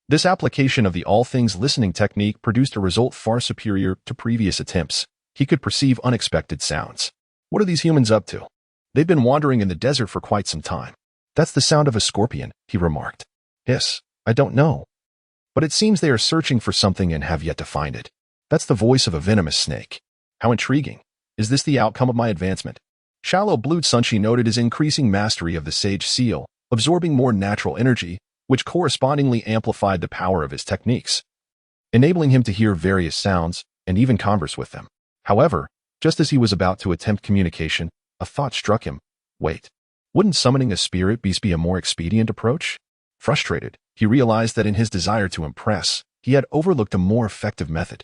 This application of the all things listening technique produced a result far superior to previous attempts. He could perceive unexpected sounds. What are these humans up to? They've been wandering in the desert for quite some time. That's the sound of a scorpion, he remarked. Yes, I don't know. But it seems they are searching for something and have yet to find it. That's the voice of a venomous snake. How intriguing. Is this the outcome of my advancement? Shallow Blue Sunshi noted his increasing mastery of the Sage Seal, absorbing more natural energy, which correspondingly amplified the power of his techniques, enabling him to hear various sounds and even converse with them. However, just as he was about to attempt communication, a thought struck him. Wait, wouldn't summoning a spirit beast be a more expedient approach? Frustrated, he realized that in his desire to impress, he had overlooked a more effective method.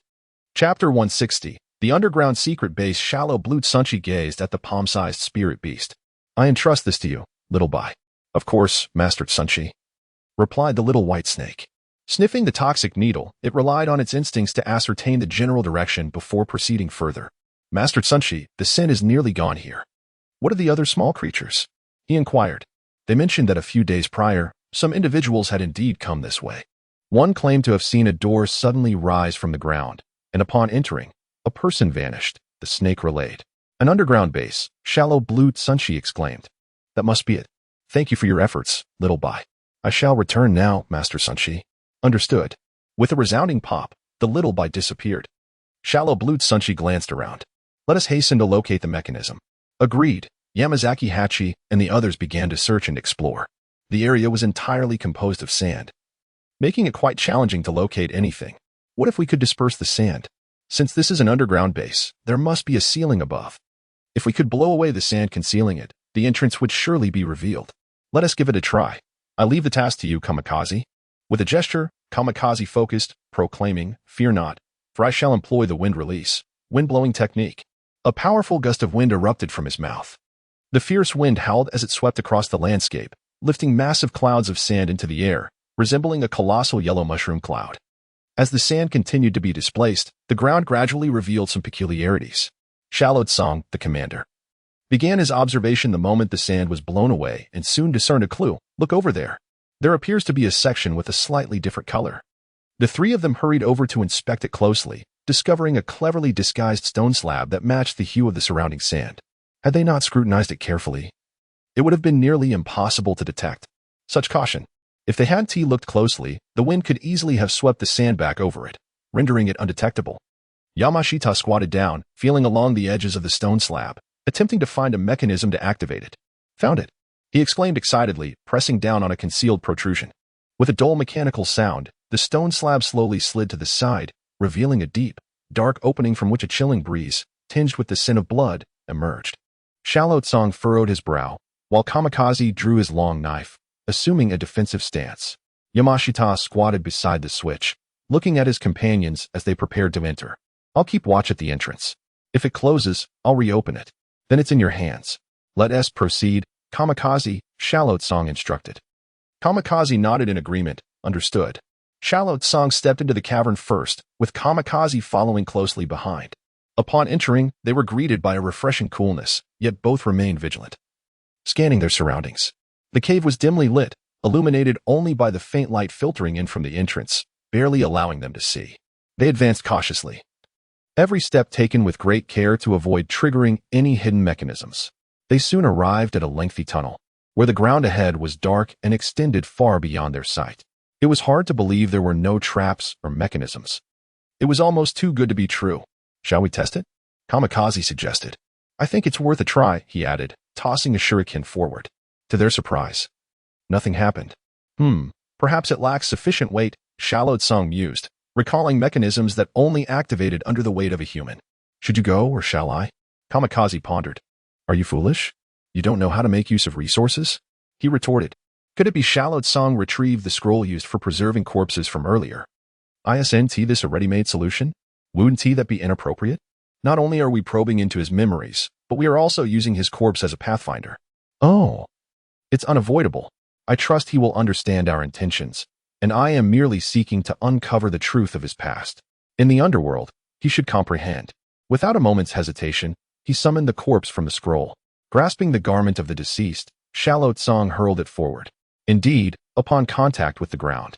Chapter 160. The Underground Secret Base. Shallow Blue Sunshi gazed at the palm-sized spirit beast. I entrust this to you, little Bai. Of course, Master Sunshi, replied the little white snake. Sniffing the toxic needle, it relied on its instincts to ascertain the general direction before proceeding further. Master Sunshi, the scent is nearly gone here. What are the other small creatures? He inquired. They mentioned that a few days prior, some individuals had indeed come this way. One claimed to have seen a door suddenly rise from the ground, and upon entering, a person vanished, the snake relayed. An underground base, Shallow Blue Sunshi exclaimed. That must be it. Thank you for your efforts, little Bai. I shall return now, Master Sunshi. Understood. With a resounding pop, the little Bai disappeared. Shallow Blue Sunshi glanced around. Let us hasten to locate the mechanism. Agreed. Yamazaki Hachi and the others began to search and explore. The area was entirely composed of sand, making it quite challenging to locate anything. What if we could disperse the sand? Since this is an underground base, there must be a ceiling above. If we could blow away the sand concealing it, the entrance would surely be revealed. Let us give it a try. I leave the task to you, Kamikaze. With a gesture, Kamikaze focused, proclaiming, Fear not, for I shall employ the wind release, wind-blowing technique. A powerful gust of wind erupted from his mouth. The fierce wind howled as it swept across the landscape, lifting massive clouds of sand into the air, resembling a colossal yellow mushroom cloud. As the sand continued to be displaced, the ground gradually revealed some peculiarities. Shallow Tsang, the commander, began his observation the moment the sand was blown away and soon discerned a clue. Look over there. There appears to be a section with a slightly different color. The three of them hurried over to inspect it closely, discovering a cleverly disguised stone slab that matched the hue of the surrounding sand. Had they not scrutinized it carefully, it would have been nearly impossible to detect such caution. If they hadn't looked closely, the wind could easily have swept the sand back over it, rendering it undetectable. Yamashita squatted down, feeling along the edges of the stone slab, attempting to find a mechanism to activate it. Found it, he exclaimed excitedly, pressing down on a concealed protrusion. With a dull mechanical sound, the stone slab slowly slid to the side, revealing a deep, dark opening from which a chilling breeze, tinged with the scent of blood, emerged. Shallow Tsang furrowed his brow, while Kamikaze drew his long knife, assuming a defensive stance. Yamashita squatted beside the switch, looking at his companions as they prepared to enter. I'll keep watch at the entrance. If it closes, I'll reopen it. Then it's in your hands. Let us proceed, Kamikaze, Shallow Tsang instructed. Kamikaze nodded in agreement, understood. Shallow Tsang stepped into the cavern first, with Kamikaze following closely behind. Upon entering, they were greeted by a refreshing coolness, yet both remained vigilant, scanning their surroundings. The cave was dimly lit, illuminated only by the faint light filtering in from the entrance, barely allowing them to see. They advanced cautiously, every step taken with great care to avoid triggering any hidden mechanisms. They soon arrived at a lengthy tunnel, where the ground ahead was dark and extended far beyond their sight. It was hard to believe there were no traps or mechanisms. It was almost too good to be true. Shall we test it? Kamikaze suggested. I think it's worth a try, he added, tossing a shuriken forward. To their surprise, nothing happened. Perhaps it lacks sufficient weight, Shallow Tsang mused, recalling mechanisms that only activated under the weight of a human. Should you go, or shall I? Kamikaze pondered. Are you foolish? You don't know how to make use of resources? He retorted. Could it be Shallow Tsang retrieved the scroll used for preserving corpses from earlier? Isn't this a ready-made solution? Wouldn't that be inappropriate? Not only are we probing into his memories, but we are also using his corpse as a pathfinder. Oh. It's unavoidable. I trust he will understand our intentions, and I am merely seeking to uncover the truth of his past. In the underworld, he should comprehend. Without a moment's hesitation, he summoned the corpse from the scroll. Grasping the garment of the deceased, Shallow Tsang hurled it forward. Indeed, upon contact with the ground,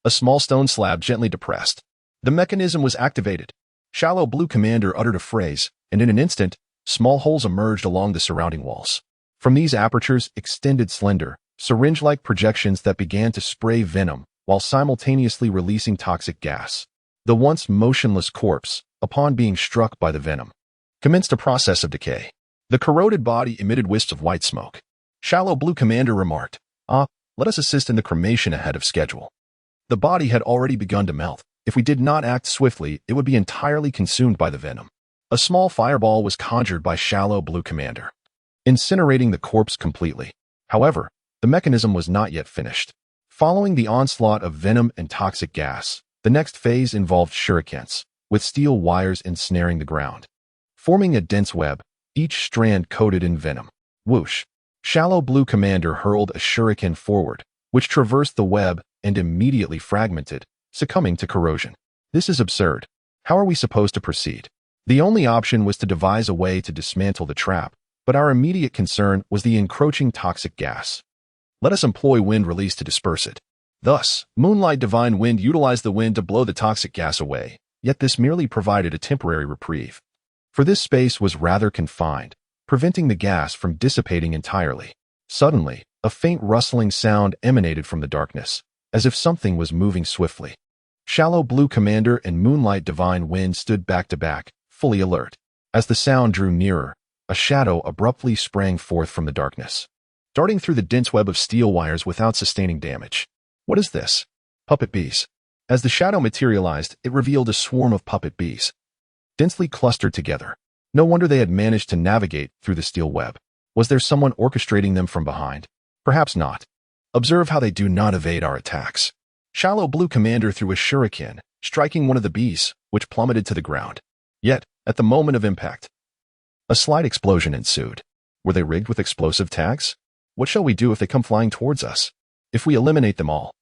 a small stone slab gently depressed. The mechanism was activated. Shallow Blue Commander uttered a phrase, and in an instant, small holes emerged along the surrounding walls. From these apertures extended slender, syringe-like projections that began to spray venom while simultaneously releasing toxic gas. The once motionless corpse, upon being struck by the venom, commenced a process of decay. The corroded body emitted wisps of white smoke. Shallow Blue Commander remarked, let us assist in the cremation ahead of schedule. The body had already begun to melt. If we did not act swiftly, it would be entirely consumed by the venom. A small fireball was conjured by Shallow Blue Commander, incinerating the corpse completely. However, the mechanism was not yet finished. Following the onslaught of venom and toxic gas, the next phase involved shurikens, with steel wires ensnaring the ground, forming a dense web, each strand coated in venom. Whoosh! Shallow Blue Commander hurled a shuriken forward, which traversed the web and immediately fragmented, succumbing to corrosion. This is absurd. How are we supposed to proceed? The only option was to devise a way to dismantle the trap, but our immediate concern was the encroaching toxic gas. Let us employ wind release to disperse it. Thus, Moonlight Divine Wind utilized the wind to blow the toxic gas away, yet this merely provided a temporary reprieve. For this space was rather confined, preventing the gas from dissipating entirely. Suddenly, a faint rustling sound emanated from the darkness, as if something was moving swiftly. Shallow Blue Commander and Moonlight Divine Wind stood back to back, fully alert. As the sound drew nearer, a shadow abruptly sprang forth from the darkness, darting through the dense web of steel wires without sustaining damage. What is this? Puppet bees. As the shadow materialized, it revealed a swarm of puppet bees, densely clustered together. No wonder they had managed to navigate through the steel web. Was there someone orchestrating them from behind? Perhaps not. Observe how they do not evade our attacks. Shallow Blue Commander threw a shuriken, striking one of the bees, which plummeted to the ground. Yet, at the moment of impact, a slight explosion ensued. Were they rigged with explosive tags? What shall we do if they come flying towards us? If we eliminate them all,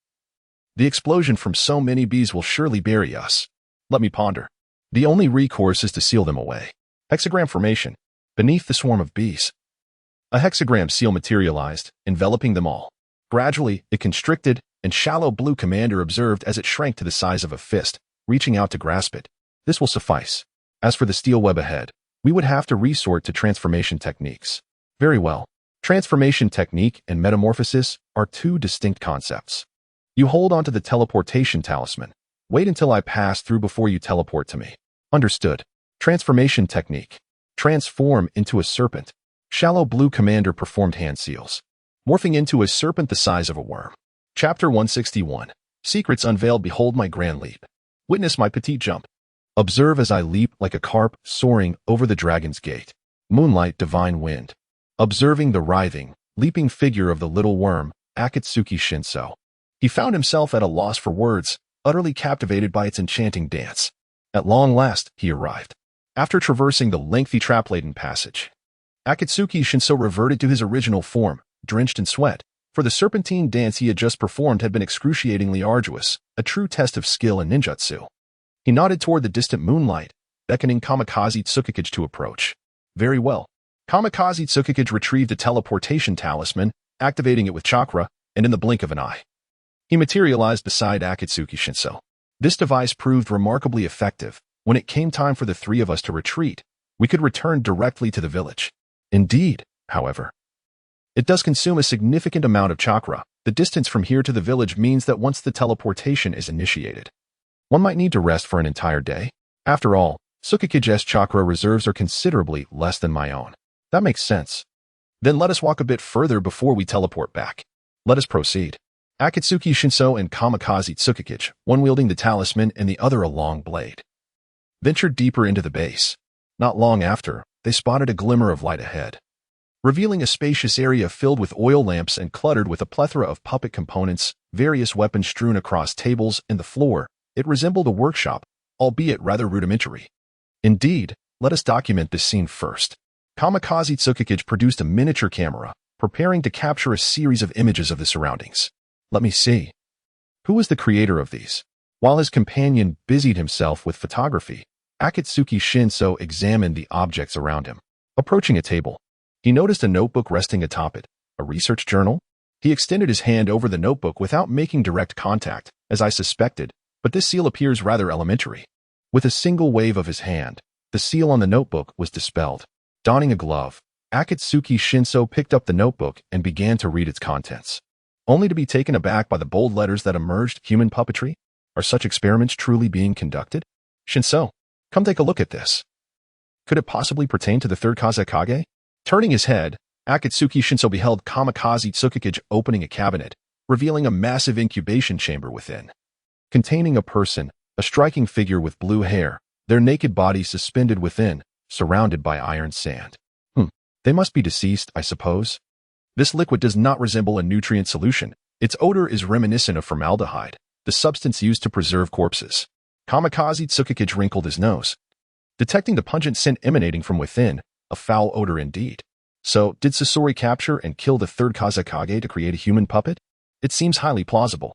the explosion from so many bees will surely bury us. Let me ponder. The only recourse is to seal them away. Hexagram formation. Beneath the swarm of bees, a hexagram seal materialized, enveloping them all. Gradually, it constricted, and Shallow Blue Commander observed as it shrank to the size of a fist, reaching out to grasp it. This will suffice. As for the steel web ahead, we would have to resort to transformation techniques. Very well. Transformation technique and metamorphosis are two distinct concepts. You hold onto the teleportation talisman. Wait until I pass through before you teleport to me. Understood. Transformation technique. Transform into a serpent. Shallow Blue Commander performed hand seals, morphing into a serpent the size of a worm. Chapter 161. Secrets unveiled. Behold my grand leap. Witness my petite jump. Observe as I leap like a carp soaring over the dragon's gate. Moonlight Divine Wind. Observing the writhing, leaping figure of the little worm, Akatsuki Shinso, he found himself at a loss for words, utterly captivated by its enchanting dance. At long last, he arrived. After traversing the lengthy trap-laden passage, Akatsuki Shinso reverted to his original form, drenched in sweat, for the serpentine dance he had just performed had been excruciatingly arduous, a true test of skill and ninjutsu. He nodded toward the distant moonlight, beckoning Kamikaze Tsukikage to approach. Very well. Kamikaze Tsukikage retrieved the teleportation talisman, activating it with Chakra, and in the blink of an eye, he materialized beside Akatsuki Shinso. This device proved remarkably effective. When it came time for the three of us to retreat, we could return directly to the village. Indeed, however, it does consume a significant amount of chakra. The distance from here to the village means that once the teleportation is initiated, one might need to rest for an entire day. After all, Tsukikage's chakra reserves are considerably less than my own. That makes sense. Then let us walk a bit further before we teleport back. Let us proceed. Akatsuki Shinso and Kamikaze Tsukikage, one wielding the talisman and the other a long blade, ventured deeper into the base. Not long after, they spotted a glimmer of light ahead, revealing a spacious area filled with oil lamps and cluttered with a plethora of puppet components, various weapons strewn across tables and the floor. It resembled a workshop, albeit rather rudimentary. Indeed, let us document this scene first. Kamikaze Tsukikage produced a miniature camera, preparing to capture a series of images of the surroundings. Let me see. Who was the creator of these? While his companion busied himself with photography, Akatsuki Shinso examined the objects around him. Approaching a table, he noticed a notebook resting atop it. A research journal? He extended his hand over the notebook without making direct contact, as I suspected, but this seal appears rather elementary. With a single wave of his hand, the seal on the notebook was dispelled. Donning a glove, Akatsuki Shinso picked up the notebook and began to read its contents, only to be taken aback by the bold letters that emerged. Human puppetry? Are such experiments truly being conducted? Shinso, come take a look at this. Could it possibly pertain to the third Kazekage? Turning his head, Akatsuki Shinso beheld Kamikaze Tsukikage opening a cabinet, revealing a massive incubation chamber within. Containing a person, a striking figure with blue hair, their naked bodies suspended within, surrounded by iron sand. They must be deceased, I suppose. This liquid does not resemble a nutrient solution. Its odor is reminiscent of formaldehyde, the substance used to preserve corpses. Kamikaze Tsukikage wrinkled his nose, detecting the pungent scent emanating from within, a foul odor indeed. So, did Sasori capture and kill the third Kazekage to create a human puppet? It seems highly plausible.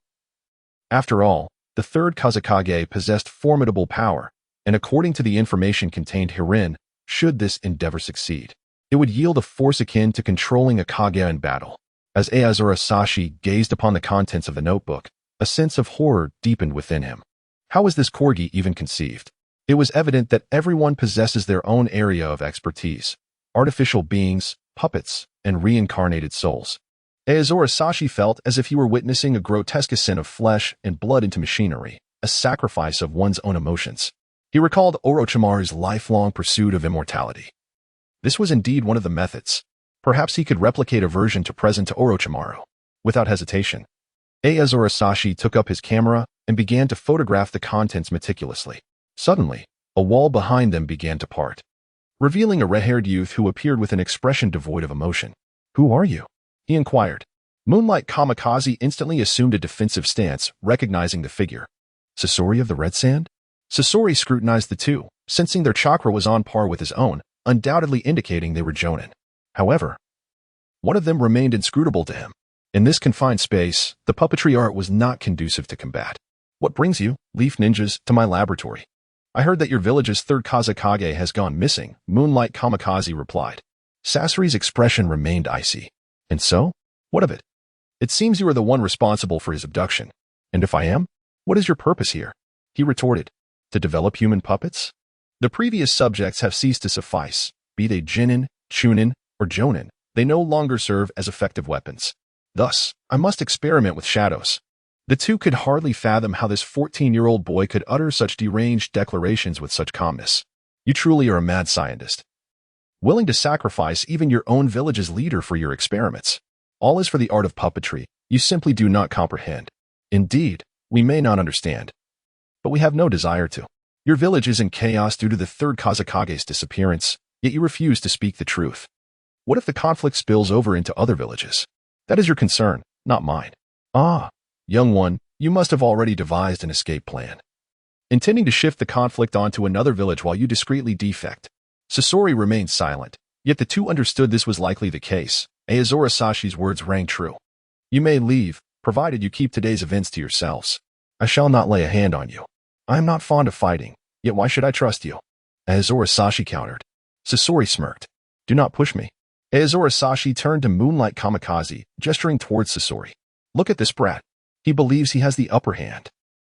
After all, the third Kazekage possessed formidable power, and according to the information contained herein, should this endeavor succeed, it would yield a force akin to controlling a Kage in battle. As Aozora Sashi gazed upon the contents of the notebook, a sense of horror deepened within him. How was this Corgi even conceived? It was evident that everyone possesses their own area of expertise: artificial beings, puppets, and reincarnated souls. Aozora Sashi felt as if he were witnessing a grotesque ascent of flesh and blood into machinery, a sacrifice of one's own emotions. He recalled Orochimaru's lifelong pursuit of immortality. This was indeed one of the methods. Perhaps he could replicate a version to present to Orochimaru. Without hesitation, Aozora Sashi took up his camera and began to photograph the contents meticulously. Suddenly, a wall behind them began to part, revealing a red-haired youth who appeared with an expression devoid of emotion. "Who are you?" he inquired. Moonlight Kamikaze instantly assumed a defensive stance, recognizing the figure. Sasori of the Red Sand? Sasori scrutinized the two, sensing their chakra was on par with his own, undoubtedly indicating they were Jonin. However, one of them remained inscrutable to him. In this confined space, the puppetry art was not conducive to combat. "What brings you, leaf ninjas, to my laboratory?" "I heard that your village's third Kazekage has gone missing," Moonlight Kamikaze replied. Sasori's expression remained icy. "And so? What of it?" "It seems you are the one responsible for his abduction." "And if I am? What is your purpose here?" he retorted. "To develop human puppets? The previous subjects have ceased to suffice. Be they Jinin, Chunin, or Jonin, they no longer serve as effective weapons. Thus, I must experiment with shadows." The two could hardly fathom how this 14-year-old boy could utter such deranged declarations with such calmness. "You truly are a mad scientist, willing to sacrifice even your own village's leader for your experiments. All is for the art of puppetry. You simply do not comprehend. Indeed, we may not understand, but we have no desire to. Your village is in chaos due to the third Kazekage's disappearance, yet you refuse to speak the truth. What if the conflict spills over into other villages? That is your concern, not mine. Ah, young one, you must have already devised an escape plan, intending to shift the conflict onto another village while you discreetly defect." Sasori remained silent, yet the two understood this was likely the case. Aozora Sashi's words rang true. "You may leave, provided you keep today's events to yourselves. I shall not lay a hand on you. I am not fond of fighting, yet why should I trust you?" Aozora Sashi countered. Sasori smirked. "Do not push me." Aozora Sashi turned to Moonlight Kamikaze, gesturing towards Sasori. "Look at this brat. He believes he has the upper hand.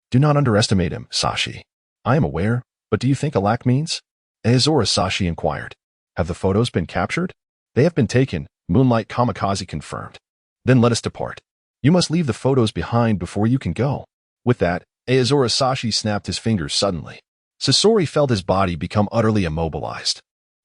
Do not underestimate him, Sashi. I am aware, but do you think a lack means?" Aozora Sashi inquired. "Have the photos been captured?" "They have been taken," Moonlight Kamikaze confirmed. "Then let us depart. You must leave the photos behind before you can go." With that, Aozora Sashi snapped his fingers suddenly. Sasori felt his body become utterly immobilized.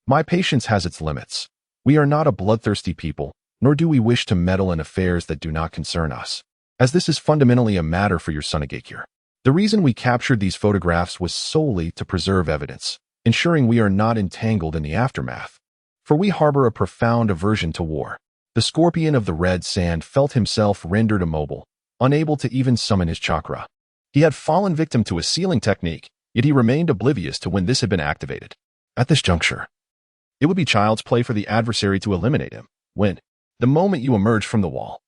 "My patience has its limits. We are not a bloodthirsty people, nor do we wish to meddle in affairs that do not concern us, as this is fundamentally a matter for your Sunagakure. The reason we captured these photographs was solely to preserve evidence, ensuring we are not entangled in the aftermath. For we harbor a profound aversion to war." The scorpion of the red sand felt himself rendered immobile, unable to even summon his chakra. He had fallen victim to a sealing technique, yet he remained oblivious to when this had been activated. At this juncture, it would be child's play for the adversary to eliminate him. The moment you emerge from the wall.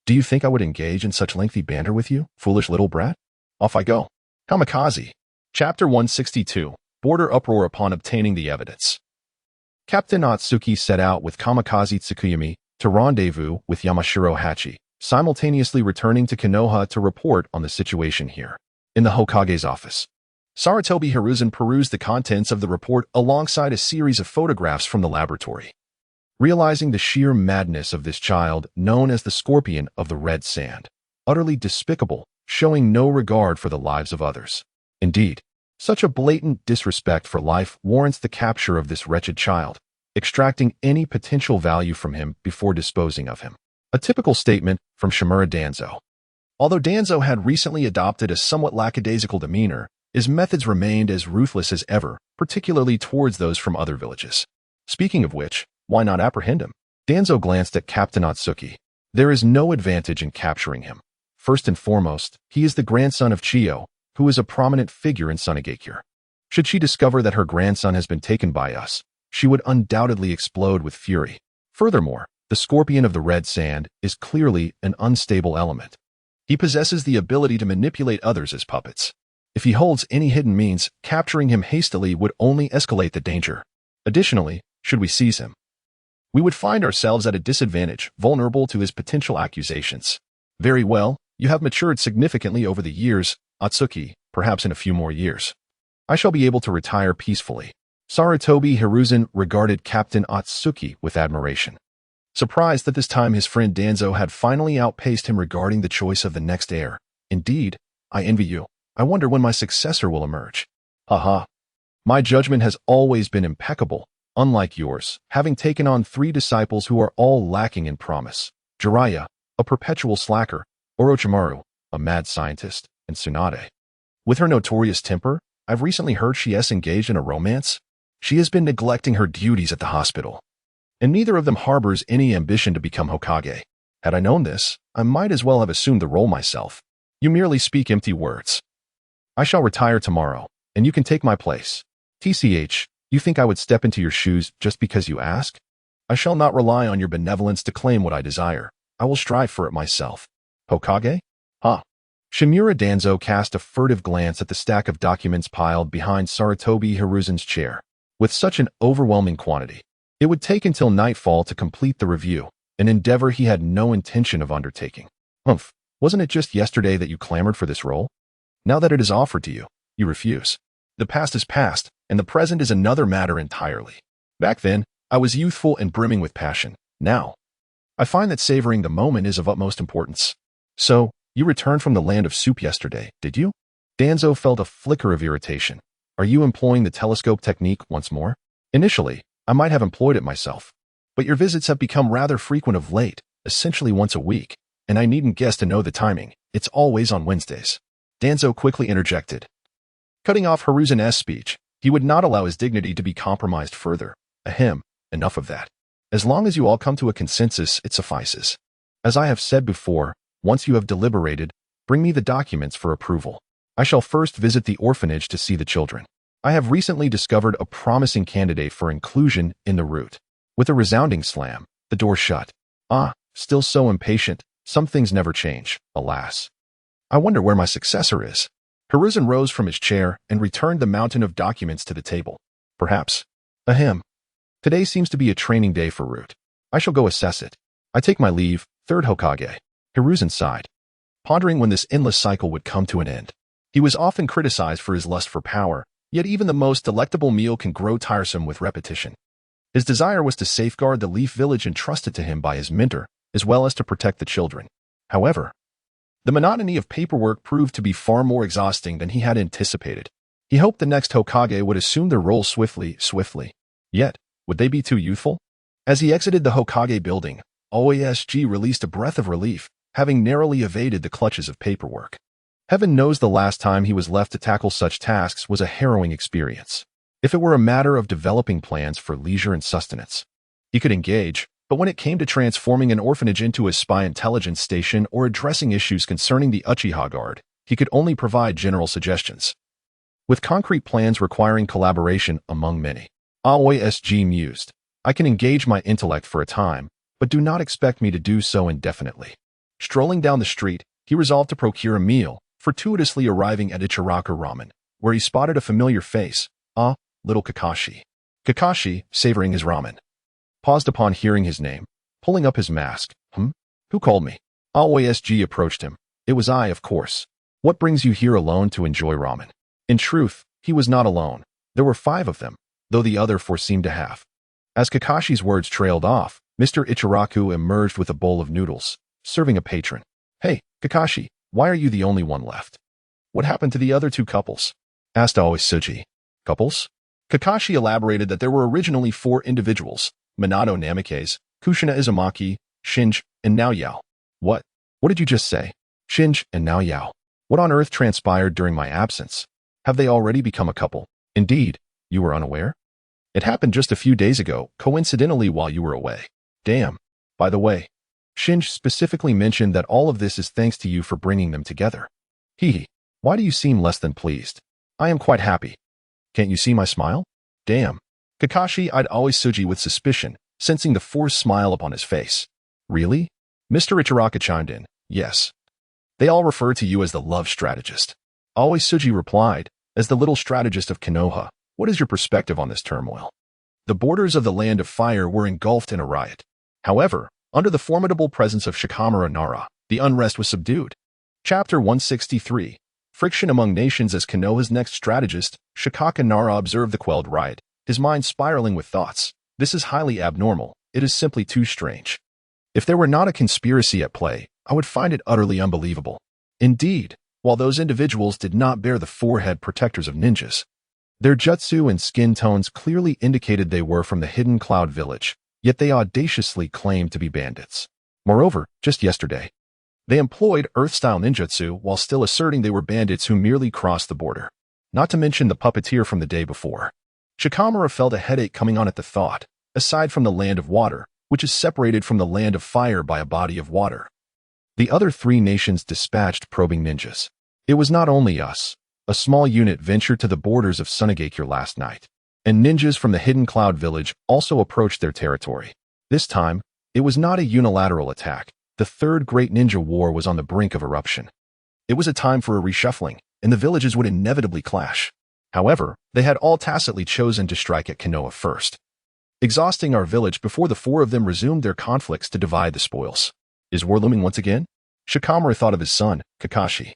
"Do you think I would engage in such lengthy banter with you, foolish little brat? Off I go." Kamikaze. Chapter 162. Border uproar upon obtaining the evidence. Captain Atsuki set out with Kamikaze Tsukuyomi to rendezvous with Yamashiro Hachi, simultaneously returning to Kenoha to report on the situation here. In the Hokage's office, Sarutobi Hiruzen perused the contents of the report alongside a series of photographs from the laboratory. Realizing the sheer madness of this child, known as the Scorpion of the Red Sand, utterly despicable, showing no regard for the lives of others. Indeed, such a blatant disrespect for life warrants the capture of this wretched child, extracting any potential value from him before disposing of him. A typical statement from Shimura Danzo. Although Danzo had recently adopted a somewhat lackadaisical demeanor, his methods remained as ruthless as ever, particularly towards those from other villages. Speaking of which, why not apprehend him? Danzo glanced at Captain Atsuki. There is no advantage in capturing him. First and foremost, he is the grandson of Chiyo, who is a prominent figure in Sunigakure. Should she discover that her grandson has been taken by us, she would undoubtedly explode with fury. Furthermore, the Scorpion of the Red Sand is clearly an unstable element. He possesses the ability to manipulate others as puppets. If he holds any hidden means, capturing him hastily would only escalate the danger. Additionally, should we seize him, we would find ourselves at a disadvantage, vulnerable to his potential accusations. Very well, you have matured significantly over the years, Atsuki, perhaps in a few more years. I shall be able to retire peacefully. Sarutobi Hiruzen regarded Captain Atsuki with admiration. Surprised that this time his friend Danzo had finally outpaced him regarding the choice of the next heir. Indeed, I envy you. I wonder when my successor will emerge. Haha. My judgment has always been impeccable, unlike yours, having taken on 3 disciples who are all lacking in promise. Jiraiya, a perpetual slacker, Orochimaru, a mad scientist, and Tsunade. With her notorious temper, I've recently heard she is engaged in a romance. She has been neglecting her duties at the hospital, and neither of them harbors any ambition to become Hokage. Had I known this, I might as well have assumed the role myself. You merely speak empty words. I shall retire tomorrow, and you can take my place. TCH, you think I would step into your shoes just because you ask? I shall not rely on your benevolence to claim what I desire. I will strive for it myself. Hokage? Huh. Shimura Danzo cast a furtive glance at the stack of documents piled behind Sarutobi Hiruzen's chair. With such an overwhelming quantity, it would take until nightfall to complete the review, an endeavor he had no intention of undertaking. Humph, wasn't it just yesterday that you clamored for this role? Now that it is offered to you, you refuse. The past is past, and the present is another matter entirely. Back then, I was youthful and brimming with passion. Now, I find that savoring the moment is of utmost importance. So, you returned from the land of soup yesterday, did you? Danzo felt a flicker of irritation. Are you employing the telescope technique once more? Initially, I might have employed it myself, but your visits have become rather frequent of late, essentially once a week, and I needn't guess to know the timing. It's always on Wednesdays. Danzo quickly interjected. Cutting off Hiruzen's speech, he would not allow his dignity to be compromised further. Ahem, enough of that. As long as you all come to a consensus, it suffices. As I have said before, once you have deliberated, bring me the documents for approval. I shall first visit the orphanage to see the children. I have recently discovered a promising candidate for inclusion in the route. With a resounding slam, the door shut. Ah, still so impatient. Some things never change, alas. I wonder where my successor is. Hiruzen rose from his chair and returned the mountain of documents to the table. Perhaps. Ahem. Today seems to be a training day for Root. I shall go assess it. I take my leave, third Hokage. Hiruzen sighed, pondering when this endless cycle would come to an end. He was often criticized for his lust for power, yet even the most delectable meal can grow tiresome with repetition. His desire was to safeguard the Leaf Village entrusted to him by his mentor, as well as to protect the children. However, the monotony of paperwork proved to be far more exhausting than he had anticipated. He hoped the next Hokage would assume their role swiftly. Yet, would they be too youthful? As he exited the Hokage building, OASG released a breath of relief, having narrowly evaded the clutches of paperwork. Heaven knows the last time he was left to tackle such tasks was a harrowing experience. If it were a matter of developing plans for leisure and sustenance, he could engage, but when it came to transforming an orphanage into a spy intelligence station or addressing issues concerning the Uchiha Guard, he could only provide general suggestions. With concrete plans requiring collaboration among many, Aoi SG mused, I can engage my intellect for a time, but do not expect me to do so indefinitely. Strolling down the street, he resolved to procure a meal, fortuitously arriving at Ichiraku Ramen, where he spotted a familiar face. Ah, little Kakashi. Kakashi, savoring his ramen, paused upon hearing his name, pulling up his mask. Who called me? Aoi approached him. It was I, of course. What brings you here alone to enjoy ramen? In truth, he was not alone. There were 5 of them, though the other 4 seemed to have. As Kakashi's words trailed off, Mr. Ichiraku emerged with a bowl of noodles, serving a patron. Hey, Kakashi, why are you the only one left? What happened to the other 2 couples? Asked Aoi. Couples? Kakashi elaborated that there were originally 4 individuals, Minato Namikaze, Kushina Izumaki, Shinji, and Naoyao. What? What did you just say? Shinji and Naoyao. What on earth transpired during my absence? Have they already become a couple? Indeed, you were unaware? It happened just a few days ago, coincidentally while you were away. Damn. By the way, Shinji specifically mentioned that all of this is thanks to you for bringing them together. Hee. Why do you seem less than pleased? I am quite happy. Can't you see my smile? Damn. Kakashi eyed Aoi with suspicion, sensing the forced smile upon his face. Really? Mr. Ichiraka chimed in. Yes. They all refer to you as the love strategist. Aoi replied, as the little strategist of Kenoha. What is your perspective on this turmoil? The borders of the Land of Fire were engulfed in a riot. However, under the formidable presence of Shikamaru Nara, the unrest was subdued. Chapter 163. Friction among nations. As Kenoha's next strategist, Shikaka Nara observed the quelled riot, his mind spiraling with thoughts. This is highly abnormal. It is simply too strange. If there were not a conspiracy at play, I would find it utterly unbelievable. Indeed, while those individuals did not bear the forehead protectors of ninjas, their jutsu and skin tones clearly indicated they were from the Hidden Cloud Village, yet they audaciously claimed to be bandits. Moreover, just yesterday, they employed Earth-style ninjutsu while still asserting they were bandits who merely crossed the border. Not to mention the puppeteer from the day before. Shikamaru felt a headache coming on at the thought, aside from the Land of Water, which is separated from the Land of Fire by a body of water. The other 3 nations dispatched probing ninjas. It was not only us. A small unit ventured to the borders of Sunagakure last night, and ninjas from the Hidden Cloud Village also approached their territory. This time, it was not a unilateral attack. The Third Great Ninja War was on the brink of eruption. It was a time for a reshuffling, and the villages would inevitably clash. However, they had all tacitly chosen to strike at Kenoha first, exhausting our village before the 4 of them resumed their conflicts to divide the spoils. Is war looming once again? Shikamaru thought of his son, Kakashi.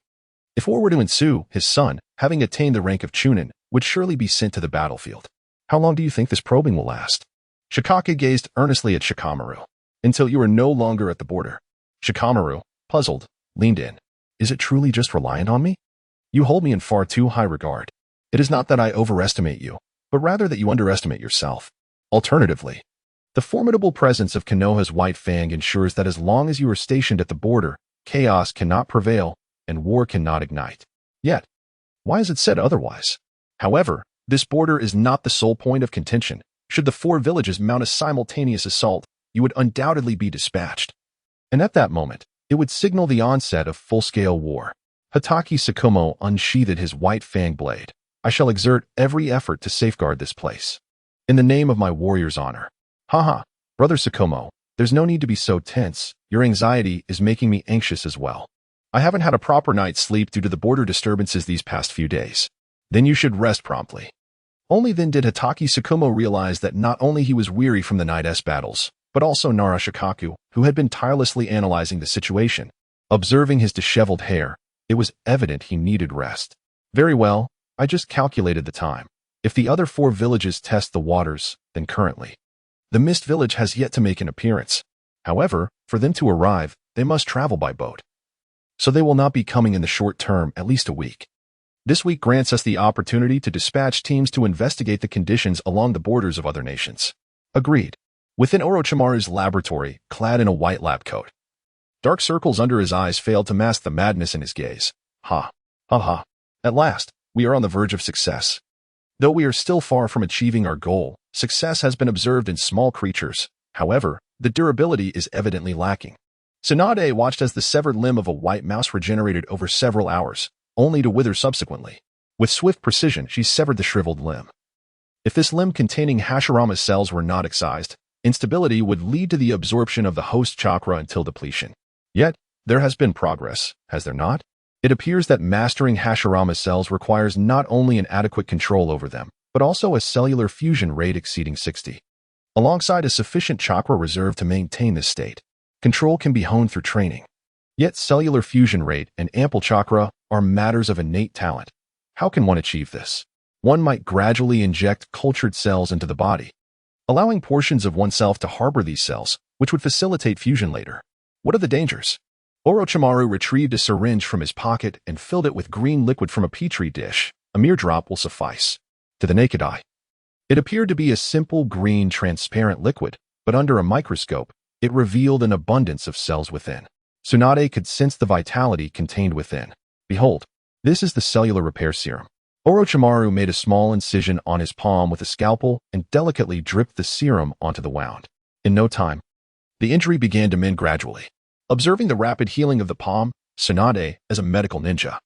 If war were to ensue, his son, having attained the rank of Chunin, would surely be sent to the battlefield. How long do you think this probing will last? Shikaka gazed earnestly at Shikamaru. Until you are no longer at the border. Shikamaru, puzzled, leaned in. Is it truly just reliant on me? You hold me in far too high regard. It is not that I overestimate you, but rather that you underestimate yourself. Alternatively, the formidable presence of Kenoha's White Fang ensures that as long as you are stationed at the border, chaos cannot prevail and war cannot ignite. Yet, why is it said otherwise? However, this border is not the sole point of contention. Should the 4 villages mount a simultaneous assault, you would undoubtedly be dispatched. And at that moment, it would signal the onset of full-scale war. Hatake Tsukumo unsheathed his white fang blade. I shall exert every effort to safeguard this place. In the name of my warrior's honor. Haha, Brother Tsukumo, there's no need to be so tense. Your anxiety is making me anxious as well. I haven't had a proper night's sleep due to the border disturbances these past few days. Then you should rest promptly. Only then did Hatake Tsukumo realize that not only he was weary from the night's battles, but also Nara Shikaku, who had been tirelessly analyzing the situation. Observing his disheveled hair, it was evident he needed rest. Very well, I just calculated the time. If the other 4 villages test the waters, then currently, the Mist Village has yet to make an appearance. However, for them to arrive, they must travel by boat. So they will not be coming in the short term, at least a week. This week grants us the opportunity to dispatch teams to investigate the conditions along the borders of other nations. Agreed. Within Orochimaru's laboratory, clad in a white lab coat, dark circles under his eyes failed to mask the madness in his gaze. Ha. Ha ha. At last, we are on the verge of success. Though we are still far from achieving our goal, success has been observed in small creatures. However, the durability is evidently lacking. Tsunade watched as the severed limb of a white mouse regenerated over several hours, only to wither subsequently. With swift precision, she severed the shriveled limb. If this limb containing Hashirama's cells were not excised, instability would lead to the absorption of the host chakra until depletion. Yet, there has been progress, has there not? It appears that mastering Hashirama's cells requires not only an adequate control over them, but also a cellular fusion rate exceeding 60. Alongside a sufficient chakra reserve to maintain this state. Control can be honed through training. Yet cellular fusion rate and ample chakra are matters of innate talent. How can one achieve this? One might gradually inject cultured cells into the body, allowing portions of oneself to harbor these cells, which would facilitate fusion later. What are the dangers? Orochimaru retrieved a syringe from his pocket and filled it with green liquid from a petri dish. A mere drop will suffice. To the naked eye, it appeared to be a simple green transparent liquid, but under a microscope, it revealed an abundance of cells within. Tsunade could sense the vitality contained within. Behold, this is the cellular repair serum. Orochimaru made a small incision on his palm with a scalpel and delicately dripped the serum onto the wound. In no time, the injury began to mend gradually. Observing the rapid healing of the palm, Tsunade, as a medical ninja,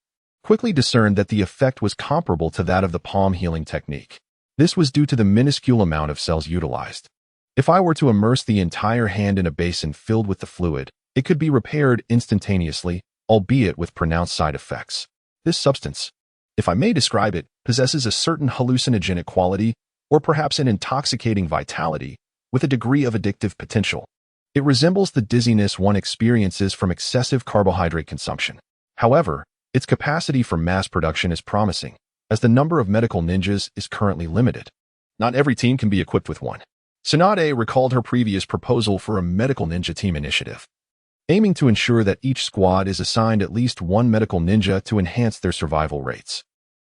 quickly discerned that the effect was comparable to that of the palm healing technique. This was due to the minuscule amount of cells utilized. If I were to immerse the entire hand in a basin filled with the fluid, it could be repaired instantaneously, albeit with pronounced side effects. This substance, if I may describe it, possesses a certain hallucinogenic quality, or perhaps an intoxicating vitality, with a degree of addictive potential. It resembles the dizziness one experiences from excessive carbohydrate consumption. However, its capacity for mass production is promising, as the number of medical ninjas is currently limited. Not every team can be equipped with one. Tsunade recalled her previous proposal for a medical ninja team initiative, aiming to ensure that each squad is assigned at least one medical ninja to enhance their survival rates.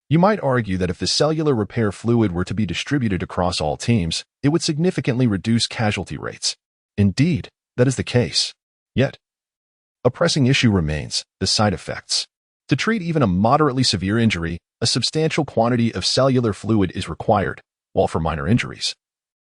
You might argue that if the cellular repair fluid were to be distributed across all teams, it would significantly reduce casualty rates. Indeed, that is the case. Yet, a pressing issue remains: the side effects. To treat even a moderately severe injury, a substantial quantity of cellular fluid is required, while for minor injuries,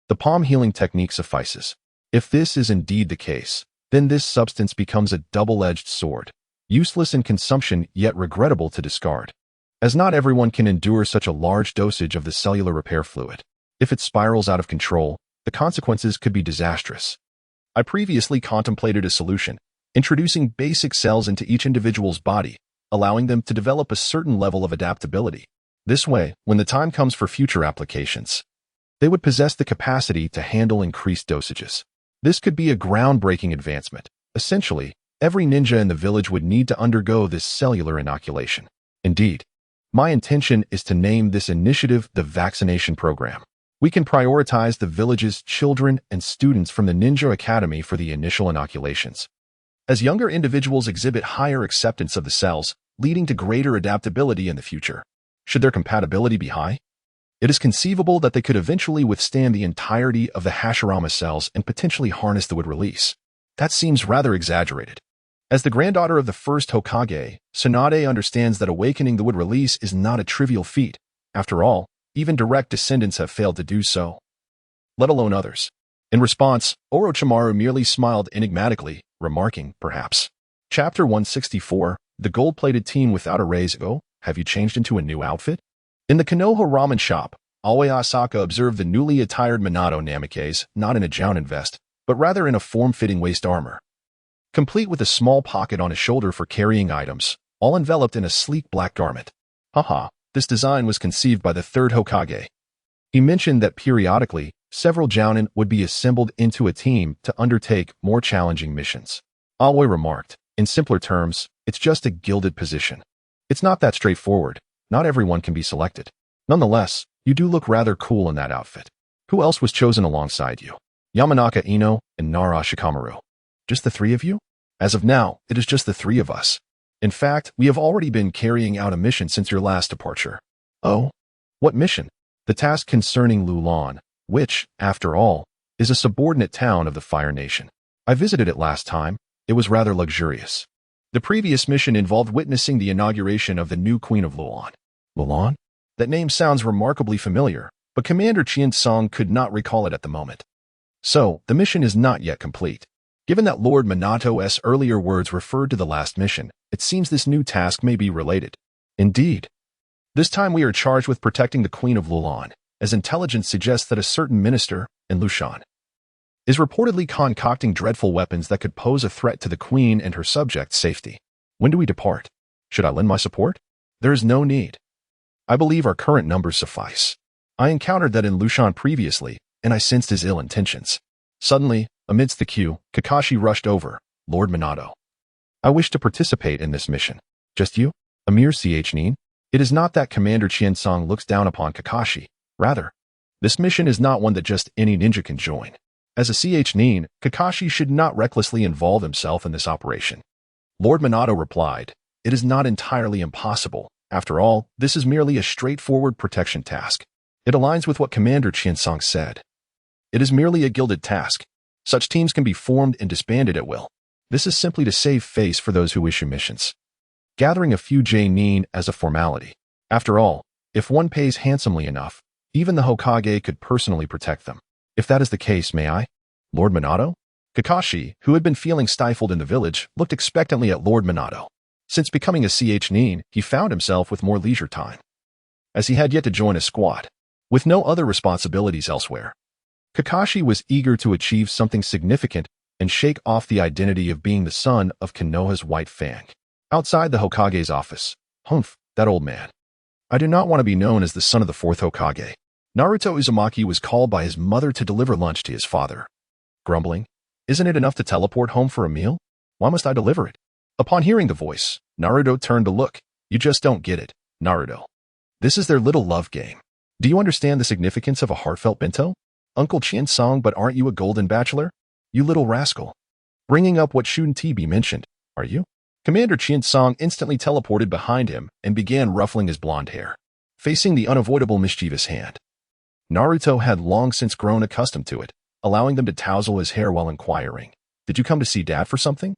the palm healing technique suffices. If this is indeed the case, then this substance becomes a double-edged sword, useless in consumption yet regrettable to discard, as not everyone can endure such a large dosage of the cellular repair fluid. If it spirals out of control, the consequences could be disastrous. I previously contemplated a solution, introducing basic cells into each individual's body, allowing them to develop a certain level of adaptability. This way, when the time comes for future applications, they would possess the capacity to handle increased dosages. This could be a groundbreaking advancement. Essentially, every ninja in the village would need to undergo this cellular inoculation. Indeed, my intention is to name this initiative the Vaccination Program. We can prioritize the village's children and students from the Ninja Academy for the initial inoculations, as younger individuals exhibit higher acceptance of the cells, leading to greater adaptability in the future. Should their compatibility be high, it is conceivable that they could eventually withstand the entirety of the Hashirama cells and potentially harness the wood release. That seems rather exaggerated. As the granddaughter of the first Hokage, Tsunade understands that awakening the wood release is not a trivial feat. After all, even direct descendants have failed to do so, let alone others. In response, Orochimaru merely smiled enigmatically, remarking, perhaps. Chapter 164, The Gold-Plated Team Without a Raise. Oh, have you changed into a new outfit? In the Kenoha ramen shop, Aoi Asaka observed the newly attired Minato Namikaze, not in a Jounin vest, but rather in a form-fitting waist armor, complete with a small pocket on his shoulder for carrying items, all enveloped in a sleek black garment. Haha, this design was conceived by the third Hokage. He mentioned that periodically, several Jounin would be assembled into a team to undertake more challenging missions. Aoi remarked, in simpler terms, it's just a gilded position. It's not that straightforward. Not everyone can be selected. Nonetheless, you do look rather cool in that outfit. Who else was chosen alongside you? Yamanaka Ino and Nara Shikamaru. Just the three of you? As of now, it is just the three of us. In fact, we have already been carrying out a mission since your last departure. Oh? What mission? The task concerning Lulan, which, after all, is a subordinate town of the Fire Nation. I visited it last time. It was rather luxurious. The previous mission involved witnessing the inauguration of the new Queen of Lulan. Lulan? That name sounds remarkably familiar, but Commander Chien-sung could not recall it at the moment. So, the mission is not yet complete. Given that Lord Minato's earlier words referred to the last mission, it seems this new task may be related. Indeed. This time we are charged with protecting the Queen of Lulan, as intelligence suggests that a certain minister, in Lushan, is reportedly concocting dreadful weapons that could pose a threat to the Queen and her subjects' safety. When do we depart? Should I lend my support? There is no need. I believe our current numbers suffice. I encountered that in Lushan previously, and I sensed his ill intentions. Suddenly, amidst the queue, Kakashi rushed over. Lord Minato. I wish to participate in this mission. Just you? A mere ch-nin? It is not that Commander Qian-song looks down upon Kakashi. Rather, this mission is not one that just any ninja can join. As a ch-nin, Kakashi should not recklessly involve himself in this operation. Lord Minato replied, "It is not entirely impossible. After all, this is merely a straightforward protection task. It aligns with what Commander Qian-song said. It is merely a gilded task. Such teams can be formed and disbanded at will. This is simply to save face for those who issue missions. Gathering a few j-nin as a formality. After all, if one pays handsomely enough, even the Hokage could personally protect them. If that is the case, may I?" Lord Minato? Kakashi, who had been feeling stifled in the village, looked expectantly at Lord Minato. Since becoming a ch-nin, he found himself with more leisure time, as he had yet to join a squad, with no other responsibilities elsewhere. Kakashi was eager to achieve something significant and shake off the identity of being the son of Kenoha's White Fang. Outside the Hokage's office, "Humph, that old man. I do not want to be known as the son of the fourth Hokage." Naruto Uzumaki was called by his mother to deliver lunch to his father. Grumbling, "Isn't it enough to teleport home for a meal? Why must I deliver it?" Upon hearing the voice, Naruto turned to look. "You just don't get it, Naruto. This is their little love game. Do you understand the significance of a heartfelt bento? Uncle Qian-song, but aren't you a golden bachelor? You little rascal. Bringing up what shouldn't be mentioned, are you?" Commander Qian-song instantly teleported behind him and began ruffling his blonde hair, facing the unavoidable mischievous hand. Naruto had long since grown accustomed to it, allowing them to touzle his hair while inquiring, "Did you come to see Dad for something?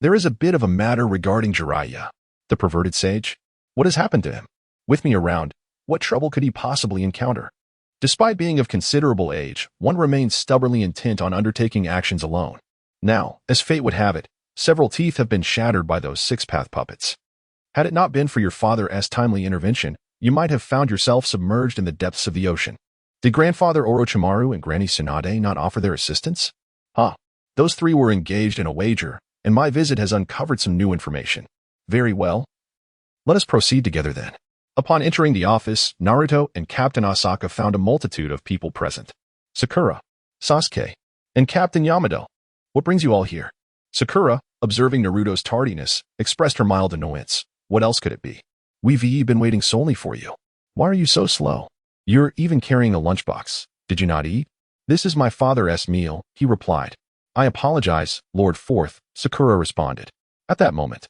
There is a bit of a matter regarding Jiraiya, the perverted sage. What has happened to him? With me around, what trouble could he possibly encounter?" Despite being of considerable age, one remains stubbornly intent on undertaking actions alone. Now, as fate would have it, several teeth have been shattered by those six-path puppets. Had it not been for your father's timely intervention, you might have found yourself submerged in the depths of the ocean. Did Grandfather Orochimaru and Granny Tsunade not offer their assistance? Those three were engaged in a wager, and my visit has uncovered some new information. Very well. Let us proceed together then. Upon entering the office, Naruto and Captain Asaka found a multitude of people present. Sakura, Sasuke, and Captain Yamato. "What brings you all here?" Sakura, observing Naruto's tardiness, expressed her mild annoyance. "What else could it be? We've been waiting solely for you. Why are you so slow? You're even carrying a lunchbox. Did you not eat?" "This is my father's meal," he replied. "I apologize, Lord Fourth," Sakura responded. At that moment,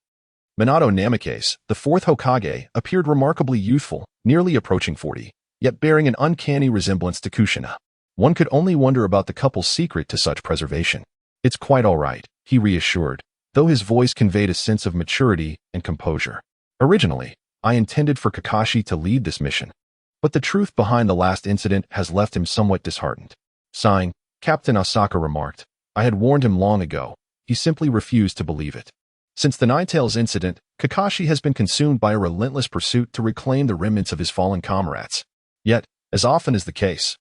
Minato Namikaze, the fourth Hokage, appeared remarkably youthful, nearly approaching 40, yet bearing an uncanny resemblance to Kushina. One could only wonder about the couple's secret to such preservation. "It's quite all right," he reassured, though his voice conveyed a sense of maturity and composure. "Originally, I intended for Kakashi to lead this mission, but the truth behind the last incident has left him somewhat disheartened." Sighing, Captain Asaka remarked, "I had warned him long ago. He simply refused to believe it. Since the Ninetales incident, Kakashi has been consumed by a relentless pursuit to reclaim the remnants of his fallen comrades. Yet, as often is the case,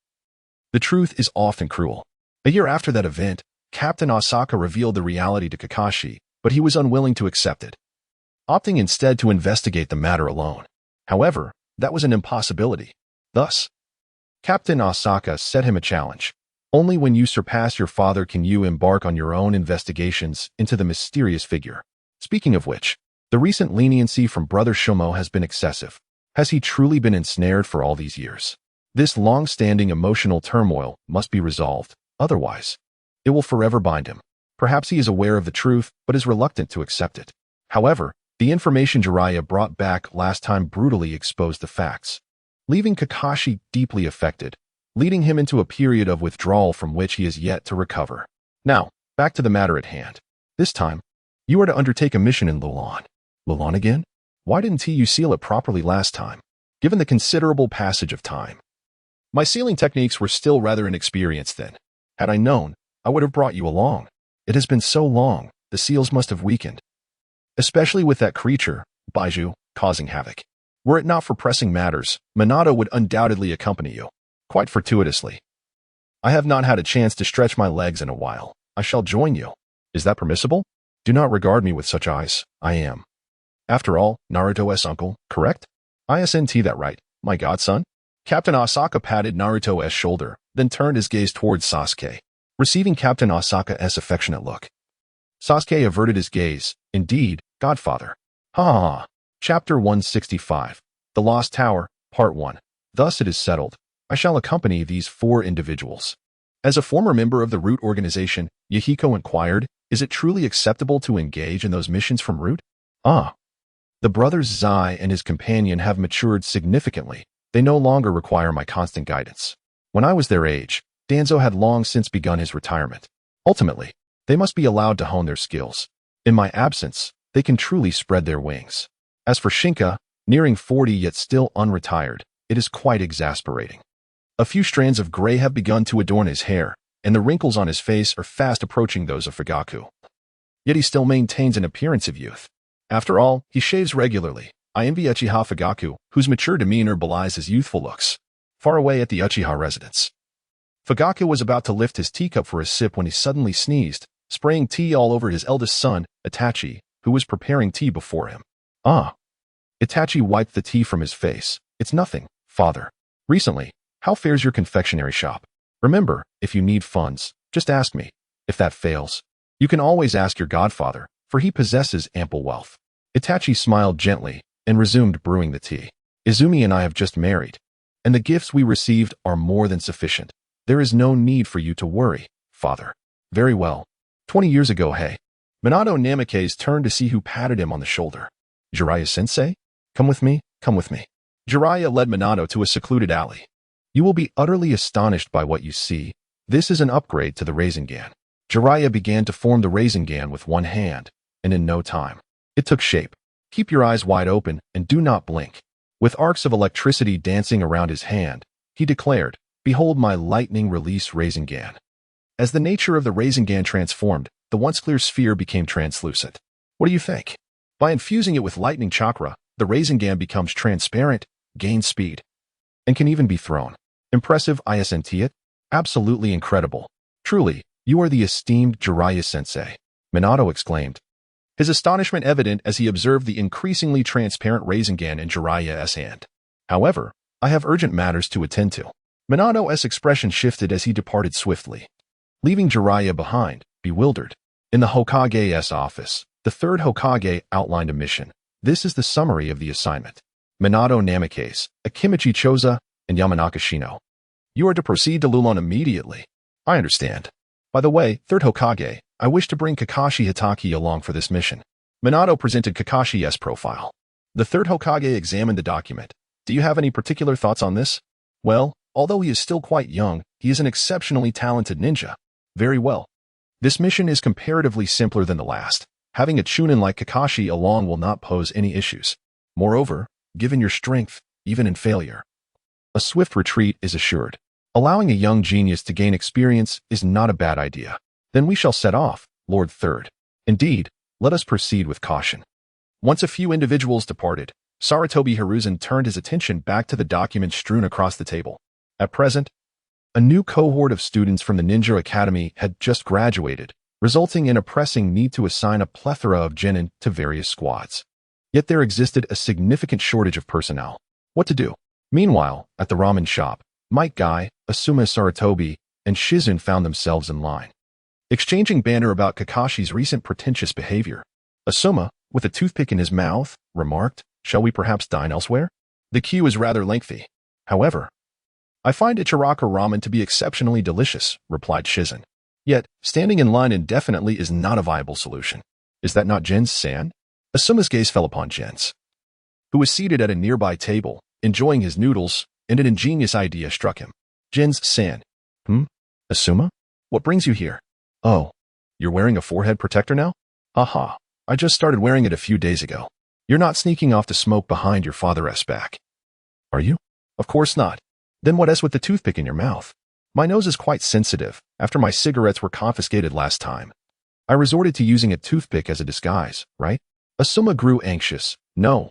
the truth is often cruel. A year after that event, Captain Asaka revealed the reality to Kakashi, but he was unwilling to accept it, opting instead to investigate the matter alone. However, that was an impossibility. Thus, Captain Asaka set him a challenge. Only when you surpass your father can you embark on your own investigations into the mysterious figure. Speaking of which, the recent leniency from Brother Shomo has been excessive. Has he truly been ensnared for all these years? This long-standing emotional turmoil must be resolved, otherwise, it will forever bind him. Perhaps he is aware of the truth, but is reluctant to accept it. However, the information Jiraiya brought back last time brutally exposed the facts, leaving Kakashi deeply affected, leading him into a period of withdrawal from which he is yet to recover. Now, back to the matter at hand. This time, you are to undertake a mission in Lulan. Lulan again? Why didn't you seal it properly last time, given the considerable passage of time? My sealing techniques were still rather inexperienced then. Had I known, I would have brought you along. It has been so long, the seals must have weakened. Especially with that creature, Baiju, causing havoc. Were it not for pressing matters, Minato would undoubtedly accompany you. Quite fortuitously. I have not had a chance to stretch my legs in a while. I shall join you. Is that permissible? Do not regard me with such eyes. I am, after all, Naruto's uncle, correct? Isn't that right, my godson? Captain Asaka patted Naruto's shoulder, then turned his gaze towards Sasuke, receiving Captain Asaka's affectionate look. Sasuke averted his gaze, Indeed, Godfather. Ha ha ha. Chapter 165. The Lost Tower, Part 1. Thus it is settled. I shall accompany these 4 individuals. As a former member of the Root organization, Yahiko inquired, is it truly acceptable to engage in those missions from Root? Ah. The brothers Zai and his companion have matured significantly. They no longer require my constant guidance. When I was their age, Danzo had long since begun his retirement. Ultimately, they must be allowed to hone their skills. In my absence, they can truly spread their wings. As for Shinka, nearing 40 yet still unretired, it is quite exasperating. A few strands of gray have begun to adorn his hair, and the wrinkles on his face are fast approaching those of Fugaku. Yet he still maintains an appearance of youth. After all, he shaves regularly. I envy Uchiha Fugaku, whose mature demeanor belies his youthful looks. Far away at the Uchiha residence, Fugaku was about to lift his teacup for a sip when he suddenly sneezed, spraying tea all over his eldest son, Itachi, who was preparing tea before him. Ah. Itachi wiped the tea from his face. It's nothing, father. Recently, how fares your confectionery shop? Remember, if you need funds, just ask me. If that fails, you can always ask your godfather, for he possesses ample wealth. Itachi smiled gently and resumed brewing the tea. Izumi and I have just married, and the gifts we received are more than sufficient. There is no need for you to worry, father. Very well. 20 years ago, hey. Minato Namikaze turned to see who patted him on the shoulder. Jiraiya-sensei? Come with me, come with me. Jiraiya led Minato to a secluded alley. You will be utterly astonished by what you see. This is an upgrade to the Rasengan. Jiraiya began to form the Rasengan with one hand, and in no time, it took shape. Keep your eyes wide open and do not blink. With arcs of electricity dancing around his hand, he declared, Behold my lightning release Rasengan. As the nature of the Rasengan transformed, the once clear sphere became translucent. What do you think? By infusing it with lightning chakra, the Rasengan becomes transparent, gains speed, and can even be thrown. Impressive, isn't it? Absolutely incredible. Truly, you are the esteemed Jiraiya-sensei, Minato exclaimed, his astonishment evident as he observed the increasingly transparent Rasengan in Jiraiya's hand. However, I have urgent matters to attend to. Minato's expression shifted as he departed swiftly, leaving Jiraiya behind, bewildered. In the Hokage's office, the 3rd Hokage outlined a mission. This is the summary of the assignment. Minato Namikaze, Akimichi Choza, and Yamanaka Shino. You are to proceed to Lulon immediately. I understand. By the way, 3rd Hokage, I wish to bring Kakashi Hitaki along for this mission. Minato presented Kakashi's profile. The 3rd Hokage examined the document. Do you have any particular thoughts on this? Well, although he is still quite young, he is an exceptionally talented ninja. Very well. This mission is comparatively simpler than the last. Having a Chunin like Kakashi along will not pose any issues. Moreover, given your strength, even in failure, a swift retreat is assured. Allowing a young genius to gain experience is not a bad idea. Then we shall set off, Lord Third. Indeed, let us proceed with caution. Once a few individuals departed, Sarutobi Hiruzen turned his attention back to the documents strewn across the table. At present, a new cohort of students from the Ninja Academy had just graduated, resulting in a pressing need to assign a plethora of genin to various squads. Yet there existed a significant shortage of personnel. What to do? Meanwhile, at the ramen shop, Mike Guy, Asuma Sarutobi, and Shizun found themselves in line, exchanging banter about Kakashi's recent pretentious behavior. Asuma, with a toothpick in his mouth, remarked, "Shall we perhaps dine elsewhere? The queue is rather lengthy. However, I find Ichiraka ramen to be exceptionally delicious," replied Shizun. Yet, standing in line indefinitely is not a viable solution. Is that not Jens-san? Asuma's gaze fell upon Jens, who was seated at a nearby table, enjoying his noodles, and an ingenious idea struck him. Jens-san. Asuma? What brings you here? Oh, you're wearing a forehead protector now? Aha, I just started wearing it a few days ago. You're not sneaking off to smoke behind your father's back, are you? Of course not. Then what is with the toothpick in your mouth? My nose is quite sensitive. After my cigarettes were confiscated last time, I resorted to using a toothpick as a disguise, right? Asuma grew anxious. No,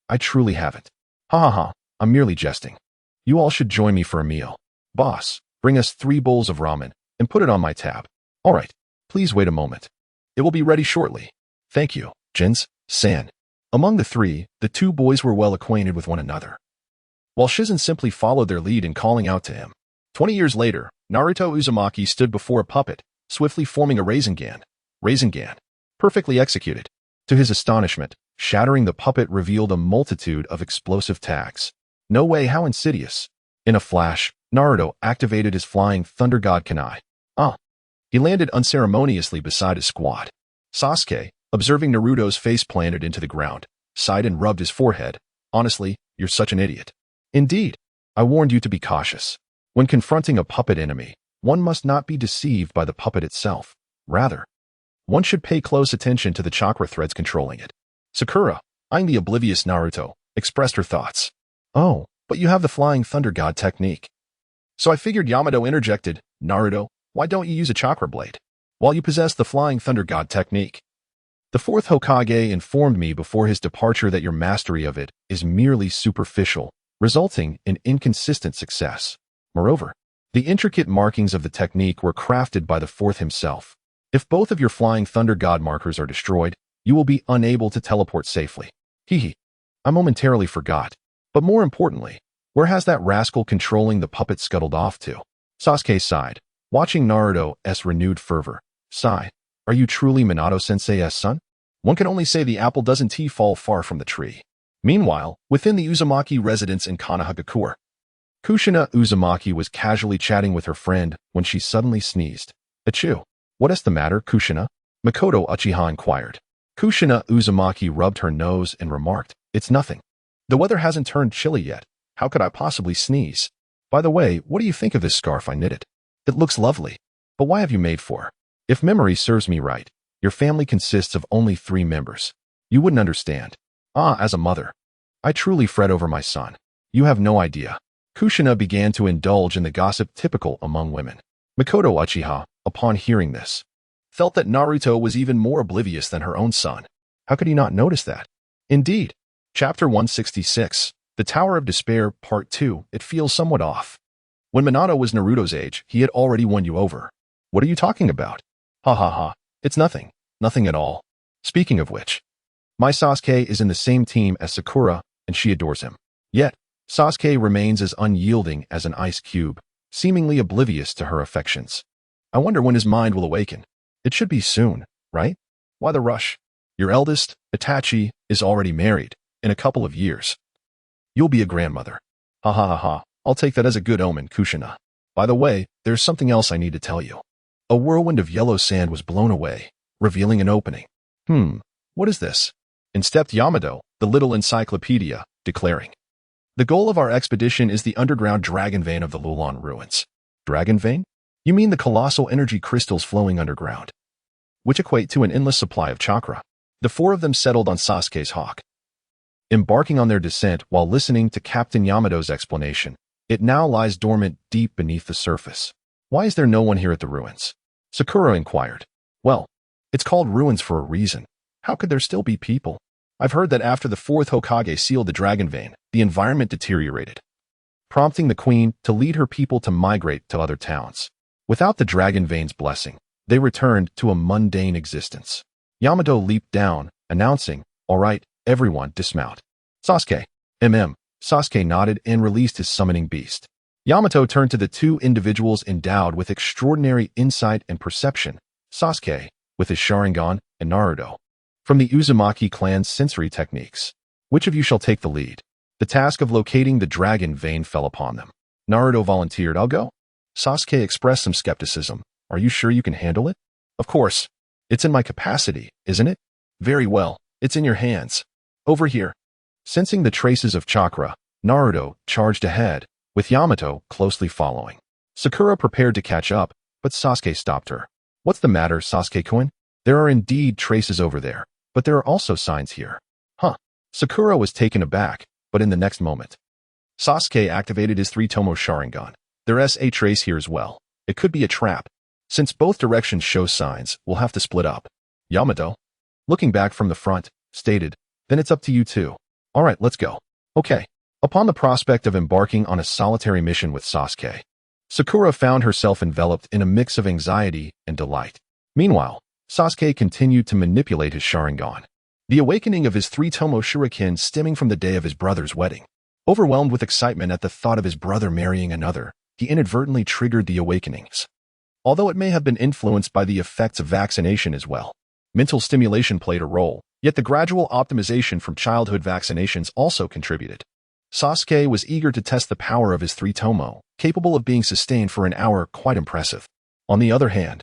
I truly haven't. Ha ha ha, I'm merely jesting. You all should join me for a meal. Boss, bring us 3 bowls of ramen and put it on my tab. All right, please wait a moment. It will be ready shortly. Thank you, Jens-san. Among the 3, the 2 boys were well acquainted with one another, while Shizun simply followed their lead in calling out to him. 20 years later, Naruto Uzumaki stood before a puppet, swiftly forming a Rasengan. Rasengan. Perfectly executed. To his astonishment, shattering the puppet revealed a multitude of explosive tags. No way, how insidious. In a flash, Naruto activated his flying thunder god kunai. He landed unceremoniously beside his squad. Sasuke, observing Naruto's face planted into the ground, sighed and rubbed his forehead. Honestly, you're such an idiot. Indeed. I warned you to be cautious. When confronting a puppet enemy, one must not be deceived by the puppet itself. Rather, one should pay close attention to the chakra threads controlling it. Sakura, eyeing the oblivious Naruto, expressed her thoughts. Oh, but you have the flying thunder god technique. So I figured. Yamato interjected. Naruto, why don't you use a chakra blade while you possess the flying thunder god technique? The fourth Hokage informed me before his departure that your mastery of it is merely superficial, resulting in inconsistent success. Moreover, the intricate markings of the technique were crafted by the fourth himself. If both of your flying thunder god markers are destroyed, you will be unable to teleport safely. I momentarily forgot. But more importantly, where has that rascal controlling the puppet scuttled off to? Sasuke sighed, watching Naruto's renewed fervor. Sigh, are you truly Minato-sensei's son? One can only say the apple doesn't fall far from the tree. Meanwhile, within the Uzumaki residence in Konohagakure, Kushina Uzumaki was casually chatting with her friend when she suddenly sneezed. Achoo. What is the matter, Kushina? Makoto Uchiha inquired. Kushina Uzumaki rubbed her nose and remarked, It's nothing. The weather hasn't turned chilly yet. How could I possibly sneeze? By the way, what do you think of this scarf I knitted? It looks lovely. But why have you made for? If memory serves me right, your family consists of only 3 members. You wouldn't understand. As a mother, I truly fret over my son. You have no idea. Kushina began to indulge in the gossip typical among women. Makoto Uchiha, upon hearing this, felt that Naruto was even more oblivious than her own son. How could he not notice that? Indeed. Chapter 166, The Tower of Despair, Part 2, it feels somewhat off. When Minato was Naruto's age, he had already won you over. What are you talking about? Ha ha ha, it's nothing. Nothing at all. Speaking of which, my Sasuke is in the same team as Sakura, and she adores him. Yet, Sasuke remains as unyielding as an ice cube, seemingly oblivious to her affections. I wonder when his mind will awaken. It should be soon, right? Why the rush? Your eldest, Itachi, is already married. In a couple of years, you'll be a grandmother. Ha ha ha ha, I'll take that as a good omen, Kushina. By the way, there's something else I need to tell you. A whirlwind of yellow sand was blown away, revealing an opening. What is this? In stepped Yamato, the little encyclopedia, declaring, The goal of our expedition is the underground dragon vein of the Lulon ruins. Dragon vein? You mean the colossal energy crystals flowing underground, which equate to an endless supply of chakra. The 4 of them settled on Sasuke's hawk, embarking on their descent while listening to Captain Yamato's explanation. It now lies dormant deep beneath the surface. Why is there no one here at the ruins? Sakura inquired. Well, it's called ruins for a reason. How could there still be people? I've heard that after the 4th Hokage sealed the dragon vein, the environment deteriorated, prompting the queen to lead her people to migrate to other towns. Without the dragon vein's blessing, they returned to a mundane existence. Yamato leaped down, announcing, All right, everyone, dismount. Sasuke. Sasuke nodded and released his summoning beast. Yamato turned to the 2 individuals endowed with extraordinary insight and perception, Sasuke, with his Sharingan, and Naruto, from the Uzumaki clan's sensory techniques. Which of you shall take the lead? The task of locating the dragon vein fell upon them. Naruto volunteered, I'll go. Sasuke expressed some skepticism. Are you sure you can handle it? Of course. It's in my capacity, isn't it? Very well. It's in your hands. Over here. Sensing the traces of chakra, Naruto charged ahead, with Yamato closely following. Sakura prepared to catch up, but Sasuke stopped her. What's the matter, Sasuke-kun? There are indeed traces over there, but there are also signs here. Sakura was taken aback, but in the next moment, Sasuke activated his 3-Tomo Sharingan. There's a trace here as well. It could be a trap. Since both directions show signs, we'll have to split up. Yamato, looking back from the front, stated, Then it's up to you too. All right, let's go. Okay. Upon the prospect of embarking on a solitary mission with Sasuke, Sakura found herself enveloped in a mix of anxiety and delight. Meanwhile, Sasuke continued to manipulate his Sharingan, the awakening of his 3-Tomo Shuriken stemming from the day of his brother's wedding. Overwhelmed with excitement at the thought of his brother marrying another, he inadvertently triggered the awakenings, although it may have been influenced by the effects of vaccination as well. Mental stimulation played a role, yet the gradual optimization from childhood vaccinations also contributed. Sasuke was eager to test the power of his three tomo, capable of being sustained for an hour, quite impressive. On the other hand,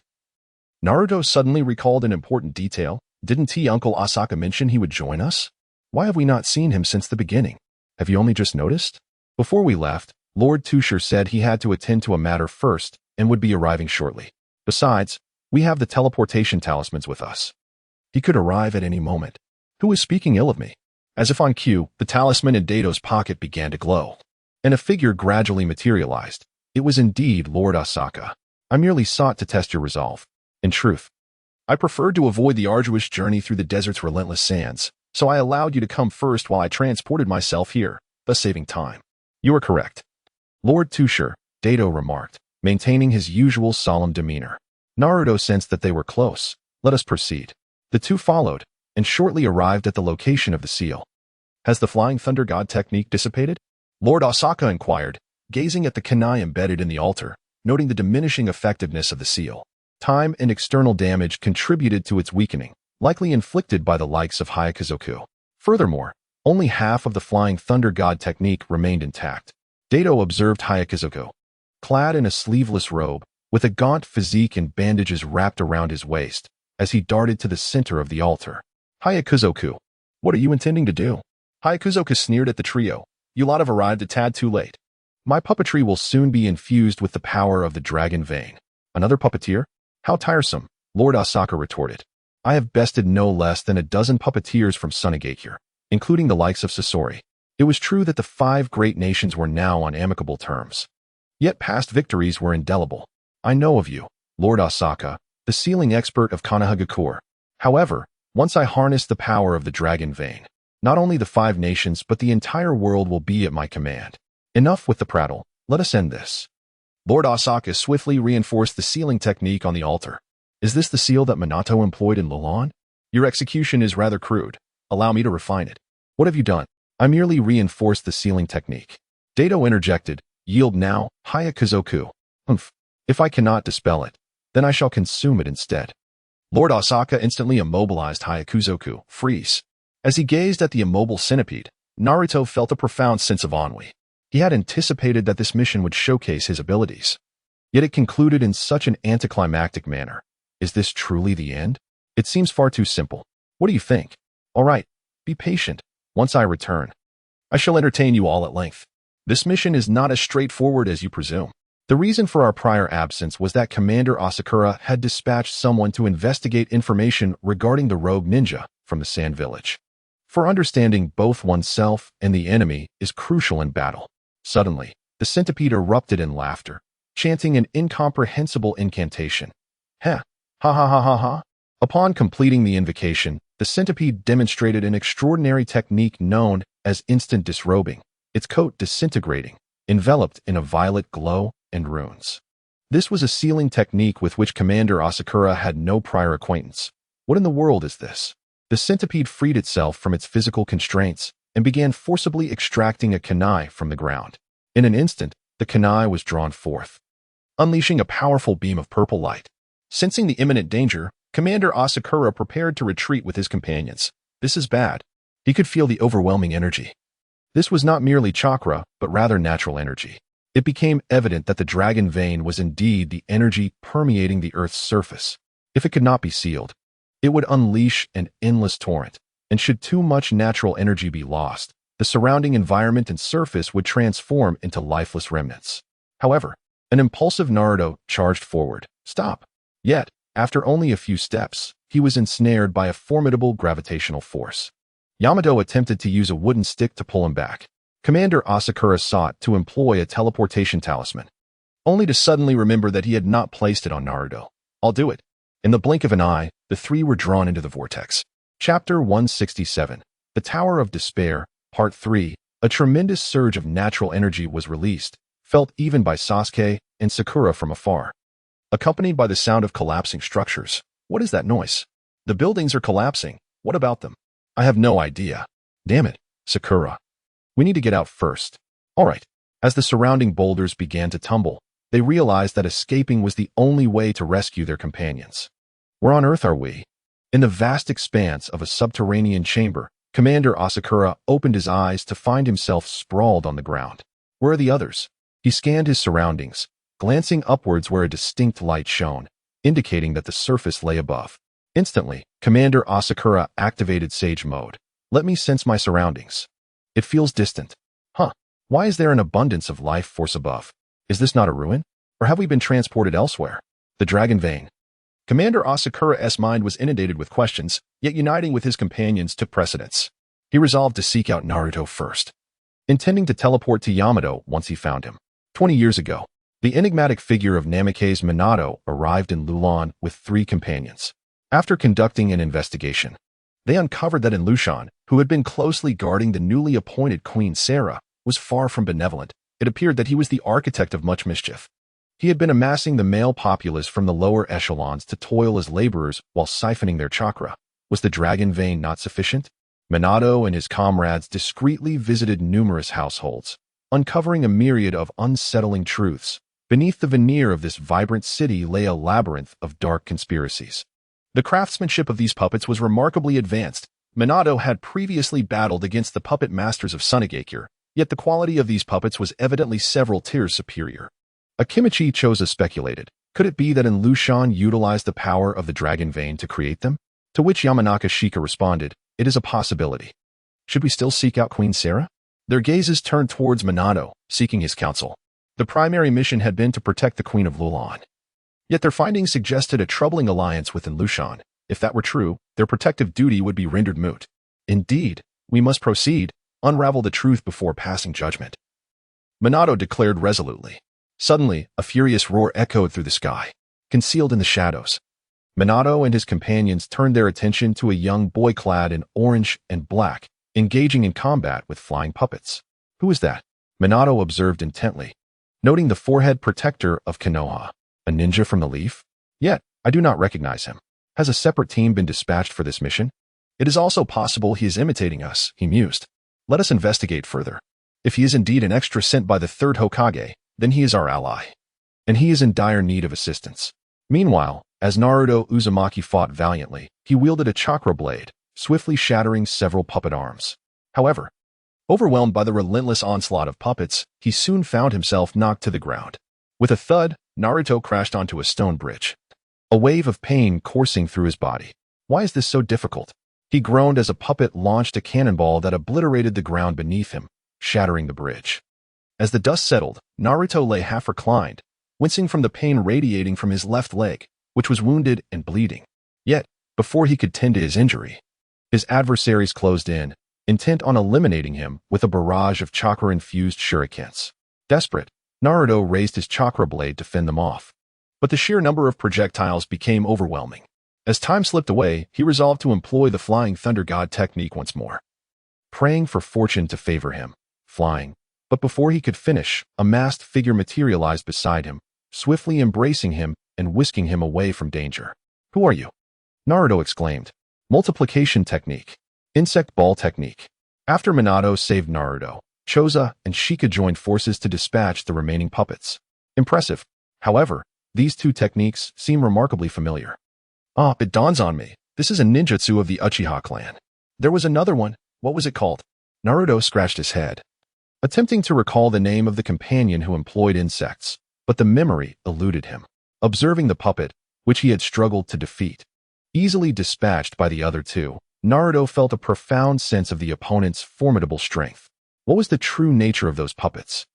Naruto suddenly recalled an important detail. Didn't Uncle Asaka mention he would join us? Why have we not seen him since the beginning? Have you only just noticed? Before we left, Lord Tusher said he had to attend to a matter first and would be arriving shortly. Besides, we have the teleportation talismans with us. He could arrive at any moment. Who is speaking ill of me? As if on cue, the talisman in Dato's pocket began to glow, and a figure gradually materialized. It was indeed Lord Asaka. I merely sought to test your resolve. In truth, I preferred to avoid the arduous journey through the desert's relentless sands, so I allowed you to come first while I transported myself here, thus saving time. You are correct. Lord Tusher, Dato remarked, maintaining his usual solemn demeanor. Naruto sensed that they were close. Let us proceed. The two followed, and shortly arrived at the location of the seal. Has the Flying Thunder God technique dissipated? Lord Asaka inquired, gazing at the kunai embedded in the altar, noting the diminishing effectiveness of the seal. Time and external damage contributed to its weakening, likely inflicted by the likes of Hyakuzoku. Furthermore, only half of the Flying Thunder God technique remained intact. Dato observed Hyakuzoku, clad in a sleeveless robe, with a gaunt physique and bandages wrapped around his waist, as he darted to the center of the altar. Hyakuzoku, what are you intending to do? Hyakuzoku sneered at the trio. You lot have arrived a tad too late. My puppetry will soon be infused with the power of the dragon vein. Another puppeteer? How tiresome, Lord Asaka retorted. I have bested no less than a dozen puppeteers from Sunagakure, including the likes of Sasori. It was true that the 5 great nations were now on amicable terms. Yet past victories were indelible. I know of you, Lord Asaka, the sealing expert of Konohagakure. However, once I harness the power of the dragon vein, not only the 5 nations but the entire world will be at my command. Enough with the prattle, let us end this. Lord Asaka swiftly reinforced the sealing technique on the altar. Is this the seal that Minato employed in Lulan? Your execution is rather crude. Allow me to refine it. What have you done? I merely reinforced the sealing technique. Dato interjected, yield now, Hyakuzoku. Humph. If I cannot dispel it, then I shall consume it instead. Lord Asaka instantly immobilized Hyakuzoku, freeze. As he gazed at the immobile centipede, Naruto felt a profound sense of ennui. He had anticipated that this mission would showcase his abilities. Yet it concluded in such an anticlimactic manner. Is this truly the end? It seems far too simple. What do you think? All right, be patient. Once I return, I shall entertain you all at length. This mission is not as straightforward as you presume. The reason for our prior absence was that Commander Asakura had dispatched someone to investigate information regarding the rogue ninja from the Sand Village. For understanding both oneself and the enemy is crucial in battle. Suddenly, the centipede erupted in laughter, chanting an incomprehensible incantation. Heh, ha ha ha ha ha. Upon completing the invocation, the centipede demonstrated an extraordinary technique known as instant disrobing, its coat disintegrating, enveloped in a violet glow and runes. This was a sealing technique with which Commander Asakura had no prior acquaintance. What in the world is this? The centipede freed itself from its physical constraints and began forcibly extracting a kunai from the ground. In an instant, the kunai was drawn forth, unleashing a powerful beam of purple light. Sensing the imminent danger, Commander Asakura prepared to retreat with his companions. This is bad. He could feel the overwhelming energy. This was not merely chakra, but rather natural energy. It became evident that the dragon vein was indeed the energy permeating the Earth's surface. If it could not be sealed, it would unleash an endless torrent, and should too much natural energy be lost, the surrounding environment and surface would transform into lifeless remnants. However, an impulsive Naruto charged forward. Stop! Yet, after only a few steps, he was ensnared by a formidable gravitational force. Yamato attempted to use a wooden stick to pull him back. Commander Asakura sought to employ a teleportation talisman, only to suddenly remember that he had not placed it on Naruto. I'll do it. In the blink of an eye, the 3 were drawn into the vortex. Chapter 167, The Tower of Despair, Part 3, a tremendous surge of natural energy was released, felt even by Sasuke and Sakura from afar. Accompanied by the sound of collapsing structures. What is that noise? The buildings are collapsing. What about them? I have no idea. Damn it, Sakura. We need to get out first. All right. As the surrounding boulders began to tumble, they realized that escaping was the only way to rescue their companions. Where on earth are we? In the vast expanse of a subterranean chamber, Commander Asakura opened his eyes to find himself sprawled on the ground. Where are the others? He scanned his surroundings, glancing upwards where a distinct light shone, indicating that the surface lay above. Instantly, Commander Asakura activated Sage Mode. Let me sense my surroundings. It feels distant. Why is there an abundance of life force above? Is this not a ruin? Or have we been transported elsewhere? The Dragon Vein. Commander Asakura's mind was inundated with questions, yet uniting with his companions took precedence. He resolved to seek out Naruto first, intending to teleport to Yamato once he found him. 20 years ago, the enigmatic figure of Namake's Minato arrived in Lulan with 3 companions. After conducting an investigation, they uncovered that in Lushan, who had been closely guarding the newly appointed Queen Sarah, was far from benevolent. It appeared that he was the architect of much mischief. He had been amassing the male populace from the lower echelons to toil as laborers while siphoning their chakra. Was the Dragon Vein not sufficient? Minato and his comrades discreetly visited numerous households, uncovering a myriad of unsettling truths. Beneath the veneer of this vibrant city lay a labyrinth of dark conspiracies. The craftsmanship of these puppets was remarkably advanced. Minato had previously battled against the puppet masters of Sunagakure, yet the quality of these puppets was evidently several tiers superior. Akimichi Choza speculated, could it be that in Lushan utilized the power of the Dragon Vein to create them? To which Yamanaka Shika responded, it is a possibility. Should we still seek out Queen Sarah? Their gazes turned towards Minato, seeking his counsel. The primary mission had been to protect the Queen of Lulan. Yet their findings suggested a troubling alliance within Lushan. If that were true, their protective duty would be rendered moot. Indeed, we must proceed, unravel the truth before passing judgment. Minato declared resolutely. Suddenly, a furious roar echoed through the sky, concealed in the shadows. Minato and his companions turned their attention to a young boy clad in orange and black, engaging in combat with flying puppets. Who is that? Minato observed intently, noting the forehead protector of Kenoha. A ninja from the Leaf? Yet, I do not recognize him. Has a separate team been dispatched for this mission? It is also possible he is imitating us, he mused. Let us investigate further. If he is indeed an extra sent by the 3rd Hokage, then he is our ally. And he is in dire need of assistance. Meanwhile, as Naruto Uzumaki fought valiantly, he wielded a chakra blade, swiftly shattering several puppet arms. However, overwhelmed by the relentless onslaught of puppets, he soon found himself knocked to the ground. With a thud, Naruto crashed onto a stone bridge. A wave of pain coursing through his body. Why is this so difficult? He groaned as a puppet launched a cannonball that obliterated the ground beneath him, shattering the bridge. As the dust settled, Naruto lay half reclined, wincing from the pain radiating from his left leg, which was wounded and bleeding. Yet, before he could tend to his injury, his adversaries closed in, intent on eliminating him with a barrage of chakra-infused shurikens. Desperate, Naruto raised his chakra blade to fend them off. But the sheer number of projectiles became overwhelming. As time slipped away, he resolved to employ the Flying Thunder God technique once more, praying for fortune to favor him, flying. But before he could finish, a masked figure materialized beside him, swiftly embracing him and whisking him away from danger. Who are you? Naruto exclaimed. Multiplication technique. Insect ball technique. After Minato saved Naruto, Choza and Shika joined forces to dispatch the remaining puppets. Impressive. However, these 2 techniques seem remarkably familiar. It dawns on me. This is a ninjutsu of the Uchiha clan. There was another one. What was it called? Naruto scratched his head, attempting to recall the name of the companion who employed insects, but the memory eluded him. Observing the puppet, which he had struggled to defeat, easily dispatched by the other 2, Naruto felt a profound sense of the opponent's formidable strength. What was the true nature of those puppets?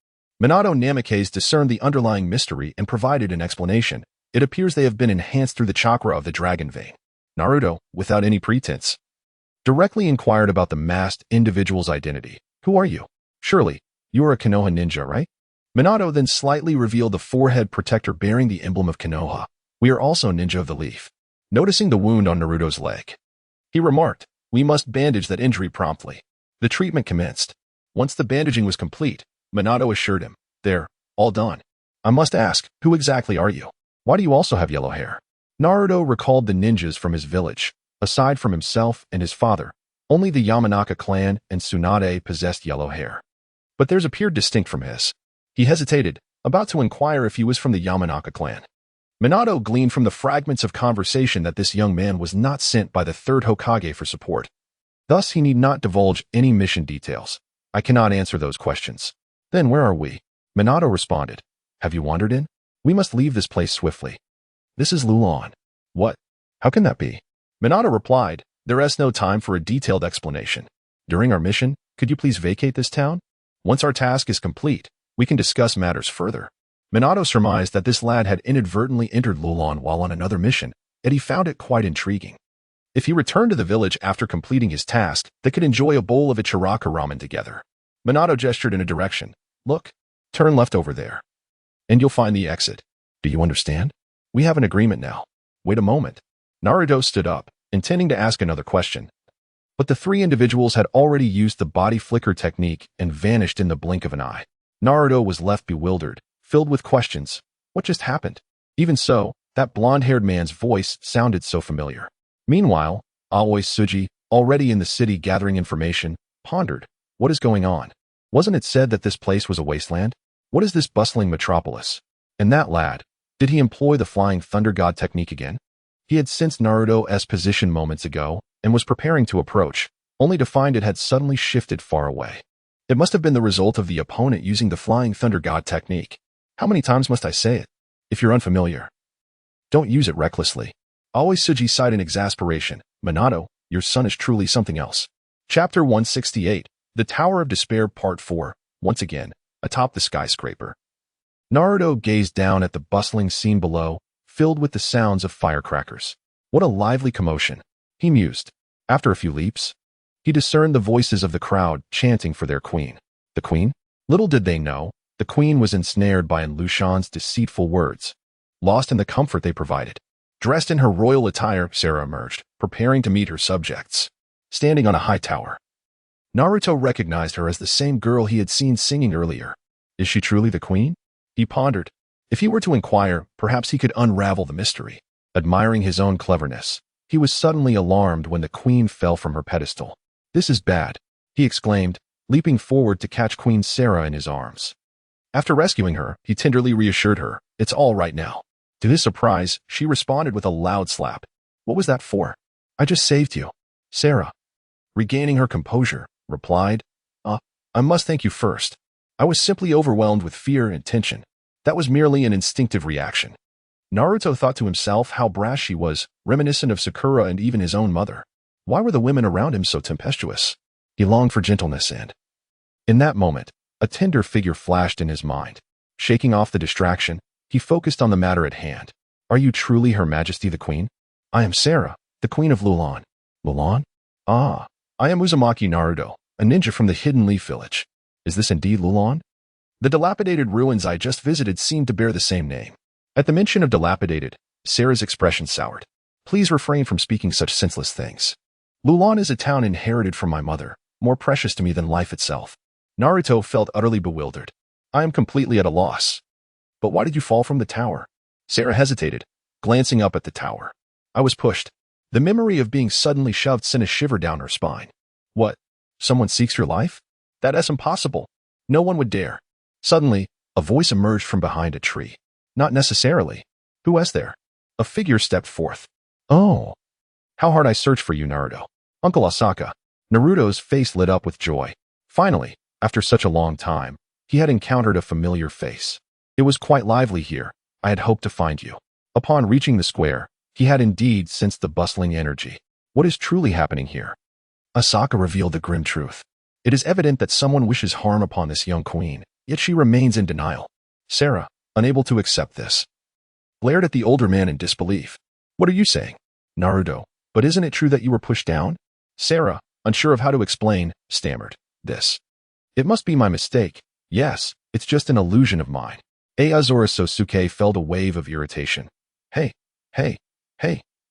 Minato Namake's discerned the underlying mystery and provided an explanation. It appears they have been enhanced through the chakra of the Dragon Vein. Naruto, without any pretense, directly inquired about the masked individual's identity. Who are you? Surely, you are a Kenoha ninja, right? Minato then slightly revealed the forehead protector bearing the emblem of Kenoha. We are also ninja of the Leaf. Noticing the wound on Naruto's leg, he remarked, we must bandage that injury promptly. The treatment commenced. Once the bandaging was complete, Minato assured him, there, all done. I must ask, who exactly are you? Why do you also have yellow hair? Naruto recalled the ninjas from his village. Aside from himself and his father, only the Yamanaka clan and Tsunade possessed yellow hair. But theirs appeared distinct from his. He hesitated, about to inquire if he was from the Yamanaka clan. Minato gleaned from the fragments of conversation that this young man was not sent by the third Hokage for support. Thus, he need not divulge any mission details. I cannot answer those questions. Then where are we? Minato responded. Have you wandered in? We must leave this place swiftly. This is Lulan. What? How can that be? Minato replied, there is no time for a detailed explanation. During our mission, could you please vacate this town? Once our task is complete, we can discuss matters further. Minato surmised that this lad had inadvertently entered Lulan while on another mission, yet he found it quite intriguing. If he returned to the village after completing his task, they could enjoy a bowl of Ichiraka ramen together. Minato gestured in a direction. Look, turn left over there. And you'll find the exit. Do you understand? We have an agreement now. Wait a moment. Naruto stood up, intending to ask another question. But the three individuals had already used the body flicker technique and vanished in the blink of an eye. Naruto was left bewildered, filled with questions. What just happened? Even so, that blonde-haired man's voice sounded so familiar. Meanwhile, Aoi Tsuji, already in the city gathering information, pondered. What is going on? Wasn't it said that this place was a wasteland? What is this bustling metropolis? And that lad, did he employ the flying thunder god technique again? He had sensed Naruto's position moments ago and was preparing to approach, only to find it had suddenly shifted far away. It must have been the result of the opponent using the flying thunder god technique. How many times must I say it? If you're unfamiliar, don't use it recklessly. Aoi Tsuji sighed in exasperation. Minato, your son is truly something else. Chapter 168, The Tower of Despair Part 4, once again, atop the skyscraper. Naruto gazed down at the bustling scene below, filled with the sounds of firecrackers. What a lively commotion, he mused. After a few leaps, he discerned the voices of the crowd chanting for their queen. The queen? Little did they know, the queen was ensnared by Lushan's deceitful words, lost in the comfort they provided. Dressed in her royal attire, Sarah emerged, preparing to meet her subjects. Standing on a high tower, Naruto recognized her as the same girl he had seen singing earlier. Is she truly the queen? He pondered. If he were to inquire, perhaps he could unravel the mystery. Admiring his own cleverness, he was suddenly alarmed when the queen fell from her pedestal. This is bad, he exclaimed, leaping forward to catch Queen Sarah in his arms. After rescuing her, he tenderly reassured her, it's all right now. To his surprise, she responded with a loud slap. What was that for? I just saved you. Sarah, regaining her composure, replied, I must thank you first. I was simply overwhelmed with fear and tension. That was merely an instinctive reaction. Naruto thought to himself how brash she was, reminiscent of Sakura and even his own mother. Why were the women around him so tempestuous? He longed for gentleness and... In that moment, a tender figure flashed in his mind. Shaking off the distraction, he focused on the matter at hand. Are you truly Her Majesty the Queen? I am Sarah, the Queen of Lulan. Lulan? Ah, I am Uzumaki Naruto, a ninja from the Hidden Leaf Village. Is this indeed Lulan? The dilapidated ruins I just visited seemed to bear the same name. At the mention of dilapidated, Sarah's expression soured. Please refrain from speaking such senseless things. Lulan is a town inherited from my mother, more precious to me than life itself. Naruto felt utterly bewildered. I am completely at a loss. But why did you fall from the tower? Sarah hesitated, glancing up at the tower. I was pushed. The memory of being suddenly shoved sent a shiver down her spine. What? Someone seeks your life? That is impossible. No one would dare. Suddenly, a voice emerged from behind a tree. Not necessarily. Who was there? A figure stepped forth. Oh. How hard I searched for you, Naruto. Uncle Asaka. Naruto's face lit up with joy. Finally, after such a long time, he had encountered a familiar face. It was quite lively here. I had hoped to find you. Upon reaching the square, he had indeed sensed the bustling energy. What is truly happening here? Asaka revealed the grim truth. It is evident that someone wishes harm upon this young queen, yet she remains in denial. Sarah, unable to accept this, glared at the older man in disbelief. What are you saying? Naruto, but isn't it true that you were pushed down? Sarah, unsure of how to explain, stammered. This. It must be my mistake. Yes, it's just an illusion of mine. Aozora Sosuke felt a wave of irritation. Hey,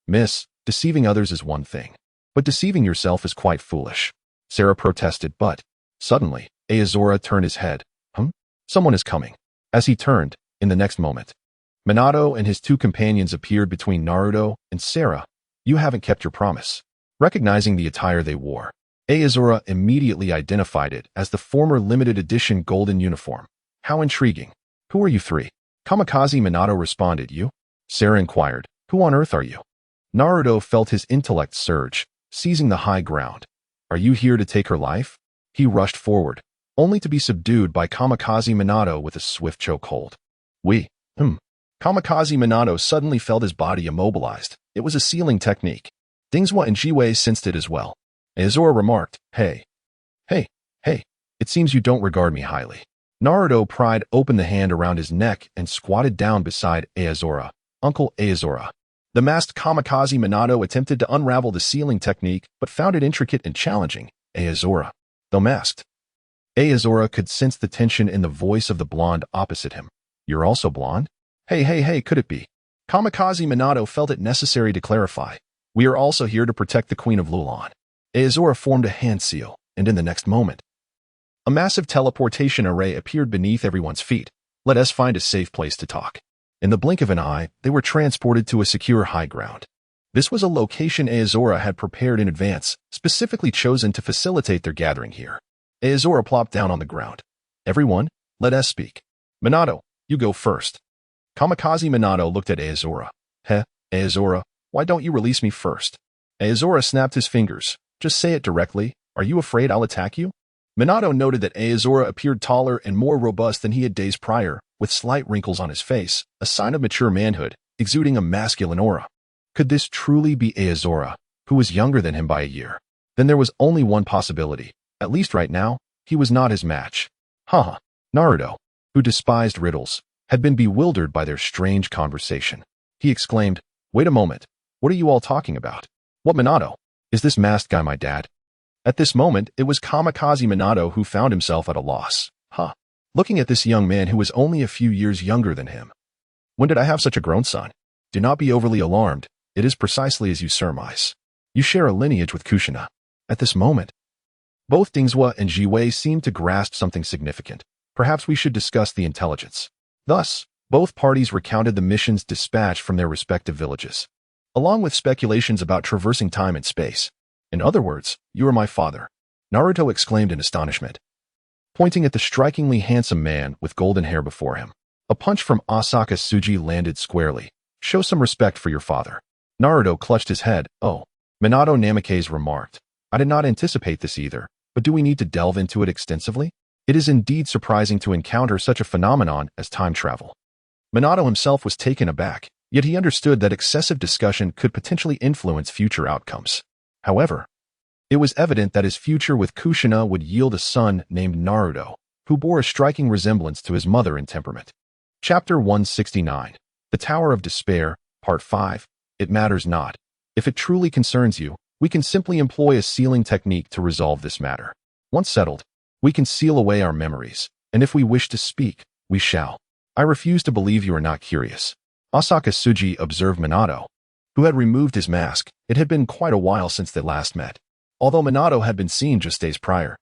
miss, deceiving others is one thing, but deceiving yourself is quite foolish. Sarah protested, but suddenly, Aozora turned his head. Someone is coming. As he turned, in the next moment, Minato and his two companions appeared between Naruto and Sarah. You haven't kept your promise. Recognizing the attire they wore, Aozora immediately identified it as the former limited edition golden uniform. How intriguing. Who are you three? Kamikaze Minato responded. You? Sarah inquired. Who on earth are you? Naruto felt his intellect surge, seizing the high ground. Are you here to take her life? He rushed forward, only to be subdued by Kamikaze Minato with a swift chokehold. Kamikaze Minato suddenly felt his body immobilized. It was a sealing technique. Dingzhua and Jiwei sensed it as well. Azora remarked, Hey, it seems you don't regard me highly. Naruto pried open the hand around his neck and squatted down beside Azora. Uncle Azora. The masked Kamikaze Minato attempted to unravel the sealing technique, but found it intricate and challenging. Azora. Though masked. Azora could sense the tension in the voice of the blonde opposite him. You're also blonde? Hey, could it be? Kamikaze Minato felt it necessary to clarify. We are also here to protect the Queen of Lulan. Azora formed a hand seal, and in the next moment, a massive teleportation array appeared beneath everyone's feet. Let us find a safe place to talk. In the blink of an eye, they were transported to a secure high ground. This was a location Azora had prepared in advance, specifically chosen to facilitate their gathering here. Azora plopped down on the ground. Everyone, let us speak. Minato, you go first. Kamikaze Minato looked at Azora. Azora, why don't you release me first? Azora snapped his fingers. Just say it directly. Are you afraid I'll attack you? Minato noted that Azora appeared taller and more robust than he had days prior, with slight wrinkles on his face, a sign of mature manhood, exuding a masculine aura. Could this truly be Azora, who was younger than him by a year? Then there was only one possibility. At least right now, he was not his match. Naruto, who despised riddles, had been bewildered by their strange conversation. He exclaimed, Wait a moment. What are you all talking about? What Minato? Is this masked guy my dad? At this moment, it was Kamikaze Minato who found himself at a loss. Looking at this young man who was only a few years younger than him. When did I have such a grown son? Do not be overly alarmed. It is precisely as you surmise. You share a lineage with Kushina. At this moment, both Dingzhua and Jiwei seemed to grasp something significant. Perhaps we should discuss the intelligence. Thus, both parties recounted the missions dispatched from their respective villages, along with speculations about traversing time and space. In other words, you are my father, Naruto exclaimed in astonishment, pointing at the strikingly handsome man with golden hair before him. A punch from Asaka Tsuji landed squarely. Show some respect for your father. Naruto clutched his head. Oh, Minato Namikaze remarked. I did not anticipate this either, but do we need to delve into it extensively? It is indeed surprising to encounter such a phenomenon as time travel. Minato himself was taken aback, yet he understood that excessive discussion could potentially influence future outcomes. However, it was evident that his future with Kushina would yield a son named Naruto, who bore a striking resemblance to his mother in temperament. Chapter 169. The Tower of Despair, Part 5. It matters not. If it truly concerns you, we can simply employ a sealing technique to resolve this matter. Once settled, we can seal away our memories, and if we wish to speak, we shall. I refuse to believe you are not curious. Asaka Tsuji observed Minato, who had removed his mask. It had been quite a while since they last met, although Minato had been seen just days prior.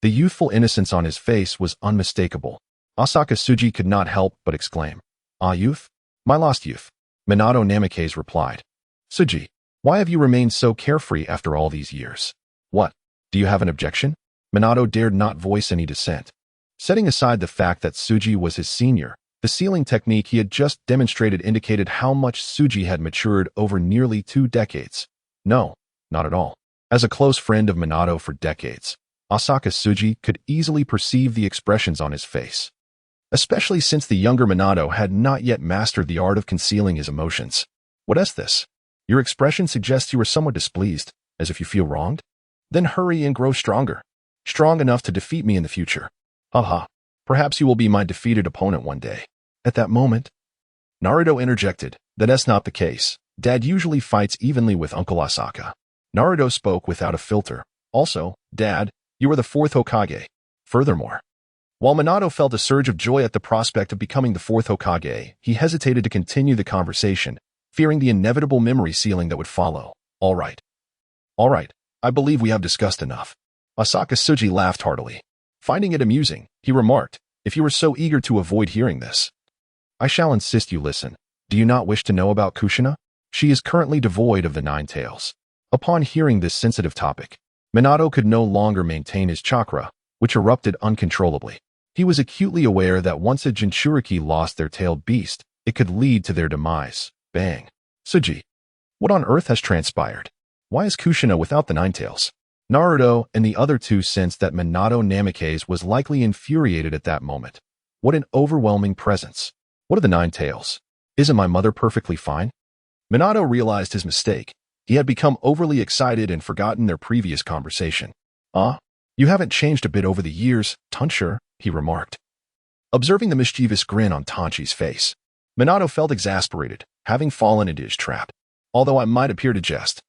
The youthful innocence on his face was unmistakable. Asaka Tsuji could not help but exclaim, Ah, youth? My lost youth. Minato Namikaze replied. Tsuji, why have you remained so carefree after all these years? What? Do you have an objection? Minato dared not voice any dissent. Setting aside the fact that Tsuji was his senior, the sealing technique he had just demonstrated indicated how much Tsuji had matured over nearly 2 decades. No, not at all. As a close friend of Minato for decades, Asaka Tsuji could easily perceive the expressions on his face, especially since the younger Minato had not yet mastered the art of concealing his emotions. What is this? Your expression suggests you are somewhat displeased, as if you feel wronged? Then hurry and grow stronger. Strong enough to defeat me in the future. Perhaps you will be my defeated opponent one day. At that moment, Naruto interjected, That's not the case. Dad usually fights evenly with Uncle Asaka. Naruto spoke without a filter. Also, Dad, you are the 4th Hokage. Furthermore, while Minato felt a surge of joy at the prospect of becoming the 4th Hokage, he hesitated to continue the conversation, fearing the inevitable memory sealing that would follow. All right, I believe we have discussed enough. Asaka Tsuji laughed heartily. Finding it amusing, he remarked, If you are so eager to avoid hearing this, I shall insist you listen. Do you not wish to know about Kushina? She is currently devoid of the 9 tails. Upon hearing this sensitive topic, Minato could no longer maintain his chakra, which erupted uncontrollably. He was acutely aware that once a Jinchuriki lost their tailed beast, it could lead to their demise. Bang. Chouji. What on earth has transpired? Why is Kushina without the Nine Tails? Naruto and the other two sensed that Minato Namikaze was likely infuriated at that moment. What an overwhelming presence. What are the Nine Tails? Isn't my mother perfectly fine? Minato realized his mistake. He had become overly excited and forgotten their previous conversation. You haven't changed a bit over the years, Tonsure, he remarked. Observing the mischievous grin on Tanchi's face, Minato felt exasperated, having fallen into his trap. Although I might appear to jest,